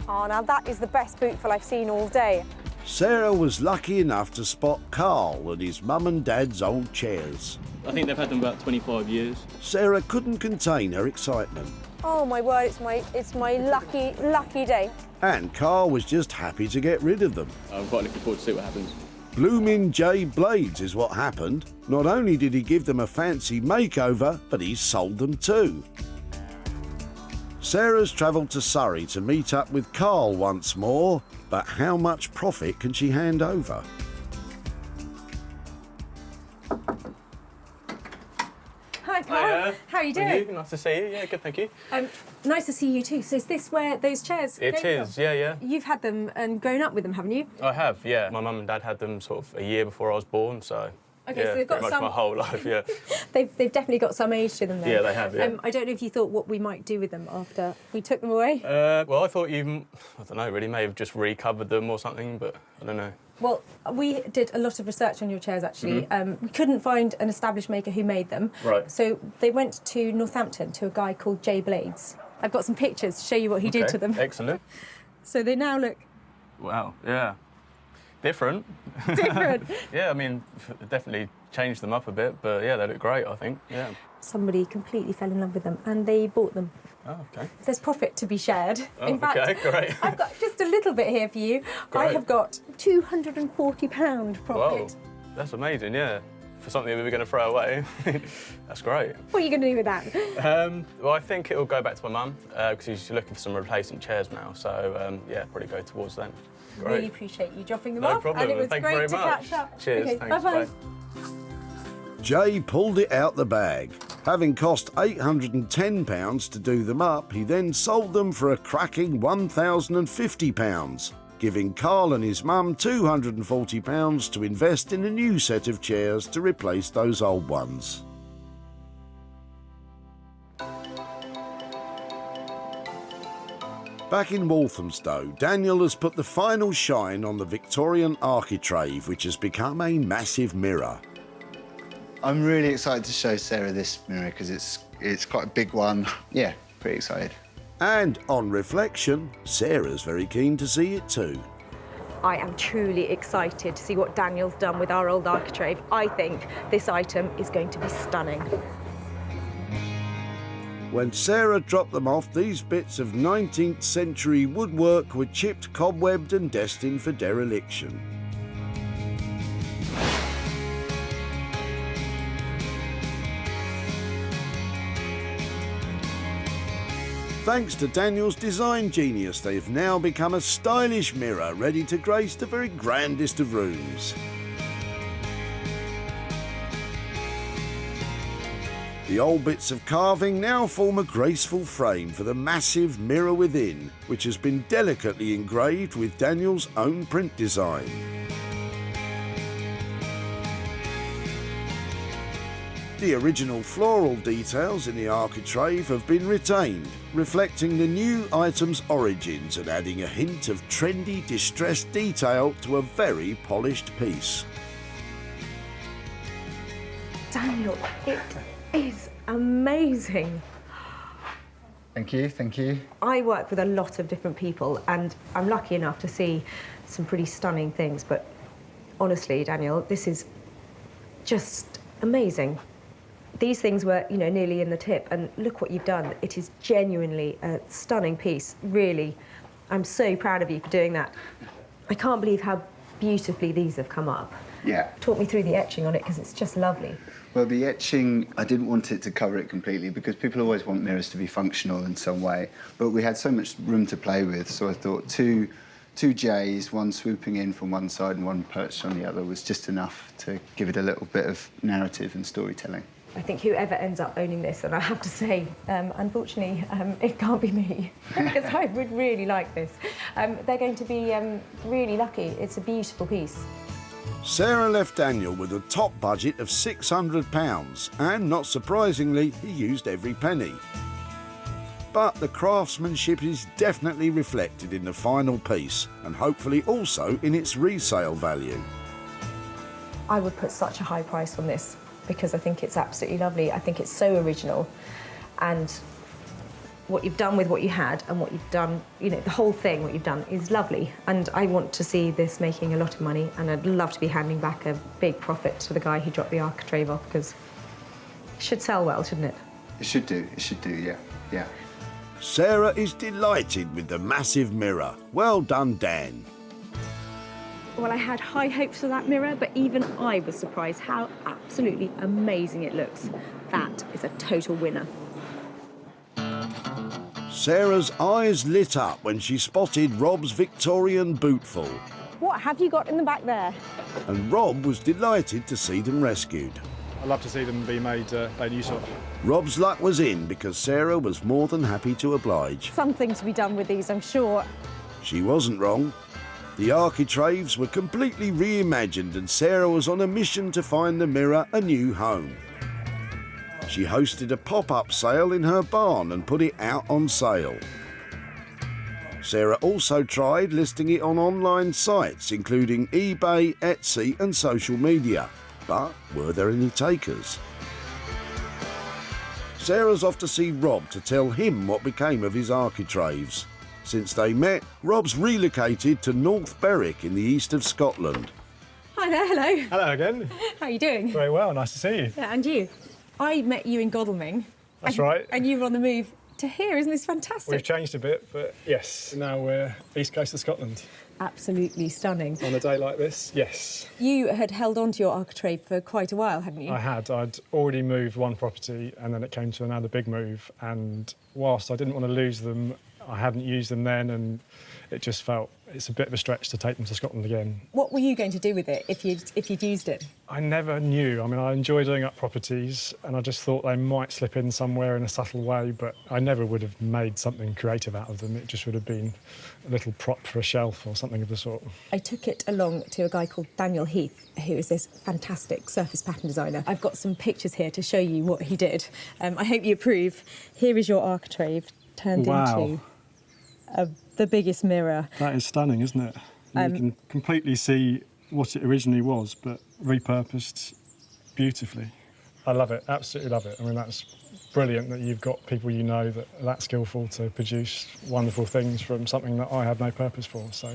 Oh, now that is the best bootful I've seen all day. Sarah was lucky enough to spot Carl and his mum and dad's old chairs. I think they've had them about 25 years. Sarah couldn't contain her excitement. Oh my word, it's my lucky day. And Carl was just happy to get rid of them. I'm quite looking forward to see what happens. Bloomin' Jay Blades is what happened. Not only did he give them a fancy makeover, but he sold them too. Sarah's travelled to Surrey to meet up with Carl once more, but how much profit can she hand over? Hi, Carl. How are you doing? Nice to see you. Yeah, good, thank you. Nice to see you too. So is this where those chairs It came is, from? yeah. You've had them and grown up with them, haven't you? I have, yeah. My mum and dad had them sort of a year before I was born, so... Okay, yeah, so they've got pretty much some... my whole life, yeah. They've definitely got some age to them then. Yeah, they have, yeah. I don't know if you thought what we might do with them after we took them away. Well, I thought you, I don't know, really, may have just recovered them or something, but I don't know. Well, we did a lot of research on your chairs, actually. We couldn't find an established maker who made them. Right. So they went to Northampton to a guy called Jay Blades. I've got some pictures to show you what he did to them. Excellent. So they now look... Wow, yeah. Different. Different. Yeah, I mean, definitely changed them up a bit, but yeah, they look great, I think, yeah. Somebody completely fell in love with them and they bought them. Oh, okay. There's profit to be shared. Oh, in fact, okay, great. I've got just a little bit here for you. Great. I have got £240 profit. Whoa, that's amazing, yeah. For something we were going to throw away. That's great. What are you going to do with that? Well, I think it'll go back to my mum because she's looking for some replacement chairs now. So, yeah, probably go towards them. Great. Really appreciate you dropping them No off. problem. And it was Thank you great very to much. catch up. Cheers, Okay, thanks, bye-bye. bye. Jay pulled it out the bag. Having cost £810 to do them up, he then sold them for a cracking £1,050, giving Carl and his mum £240 to invest in a new set of chairs to replace those old ones. Back in Walthamstow, Daniel has put the final shine on the Victorian architrave, which has become a massive mirror. I'm really excited to show Sarah this mirror because it's quite a big one. Yeah, pretty excited. And on reflection, Sarah's very keen to see it too. I am truly excited to see what Daniel's done with our old architrave. I think this item is going to be stunning. When Sarah dropped them off, these bits of 19th century woodwork were chipped, cobwebbed and destined for dereliction. Thanks to Daniel's design genius, they've now become a stylish mirror ready to grace the very grandest of rooms. The old bits of carving now form a graceful frame for the massive mirror within, which has been delicately engraved with Daniel's own print design. The original floral details in the architrave have been retained, reflecting the new item's origins and adding a hint of trendy, distressed detail to a very polished piece. Daniel, it is amazing. Thank you, thank you. I work with a lot of different people and I'm lucky enough to see some pretty stunning things, but honestly, Daniel, this is just amazing. These things were, you know, nearly in the tip, and look what you've done. It is genuinely a stunning piece, really. I'm so proud of you for doing that. I can't believe how beautifully these have come up. Yeah. Talk me through the etching on it, because it's just lovely. Well, the etching, I didn't want it to cover it completely because people always want mirrors to be functional in some way, but we had so much room to play with, so I thought two J's, one swooping in from one side and one perched on the other, was just enough to give it a little bit of narrative and storytelling. I think whoever ends up owning this, and I have to say, unfortunately, it can't be me, because I would really like this. They're going to be really lucky. It's a beautiful piece. Sarah left Daniel with a top budget of £600, and not surprisingly, he used every penny. But the craftsmanship is definitely reflected in the final piece, and hopefully also in its resale value. I would put such a high price on this, because I think it's absolutely lovely. I think it's so original, and what you've done with what you had and what you've done, you know, the whole thing, what you've done is lovely. And I want to see this making a lot of money, and I'd love to be handing back a big profit to the guy who dropped the architrave off, because it should sell well, shouldn't it? It should do, yeah, yeah. Sarah is delighted with the massive mirror. Well done, Dan. Well, I had high hopes for that mirror, but even I was surprised how absolutely amazing it looks. That is a total winner. Sarah's eyes lit up when she spotted Rob's Victorian bootful. What have you got in the back there? And Rob was delighted to see them rescued. I love to see them be made use of. Rob's luck was in because Sarah was more than happy to oblige. Something to be done with these, I'm sure. She wasn't wrong. The architraves were completely reimagined and Sarah was on a mission to find the mirror a new home. She hosted a pop-up sale in her barn and put it out on sale. Sarah also tried listing it on online sites, including eBay, Etsy and social media. But were there any takers? Sarah's off to see Rob to tell him what became of his architraves. Since they met, Rob's relocated to North Berwick in the east of Scotland. Hi there, hello. Hello again. How are you doing? Very well, nice to see you. Yeah, and you. I met you in Godalming. That's right. And you were on the move to here, isn't this fantastic? We've changed a bit, but yes, now we're east coast of Scotland. Absolutely stunning. On a day like this, yes. You had held on to your architrave for quite a while, hadn't you? I had. I'd already moved one property and then it came to another big move, and whilst I didn't want to lose them, I hadn't used them then, and it just felt it's a bit of a stretch to take them to Scotland again. What were you going to do with it if you'd used it? I never knew. I mean, I enjoy doing up properties, and I just thought they might slip in somewhere in a subtle way, but I never would have made something creative out of them. It just would have been a little prop for a shelf or something of the sort. I took it along to a guy called Daniel Heath, who is this fantastic surface pattern designer. I've got some pictures here to show you what he did. I hope you approve. Here is your architrave turned into the biggest mirror. That is stunning, isn't it? You can completely see what it originally was, but repurposed beautifully. I love it, absolutely love it. I mean, that's brilliant that you've got people you know that are that skillful to produce wonderful things from something that I had no purpose for. So,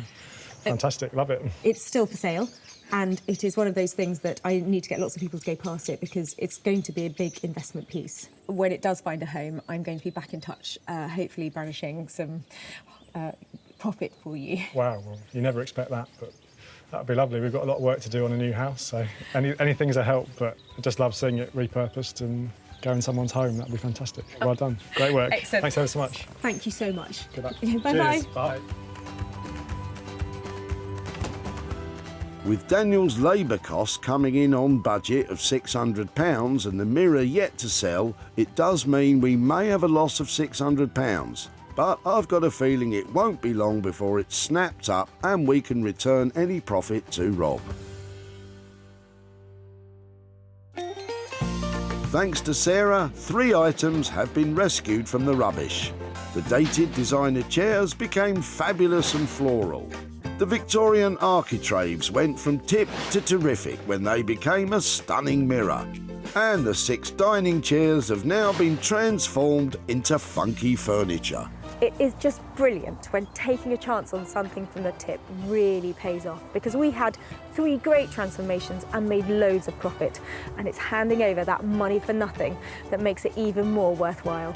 fantastic, love it. It's still for sale, and it is one of those things that I need to get lots of people to go past it because it's going to be a big investment piece. When it does find a home, I'm going to be back in touch, hopefully brandishing some profit for you. Wow, well, you never expect that, but that'd be lovely. We've got a lot of work to do on a new house, so anything's a help, but I just love seeing it repurposed and go in someone's home. That'd be fantastic. Well done. Great work. Excellent. Thanks ever so much. Thank you so much. Good luck. Bye-bye. Cheers. Bye. With Daniel's labour costs coming in on budget of £600 and the mirror yet to sell, it does mean we may have a loss of £600. But I've got a feeling it won't be long before it's snapped up and we can return any profit to Rob. Thanks to Sarah, 3 items have been rescued from the rubbish. The dated designer chairs became fabulous and floral. The Victorian architraves went from tip to terrific when they became a stunning mirror. And the 6 dining chairs have now been transformed into funky furniture. It is just brilliant when taking a chance on something from the tip really pays off, because we had 3 great transformations and made loads of profit, and it's handing over that money for nothing that makes it even more worthwhile.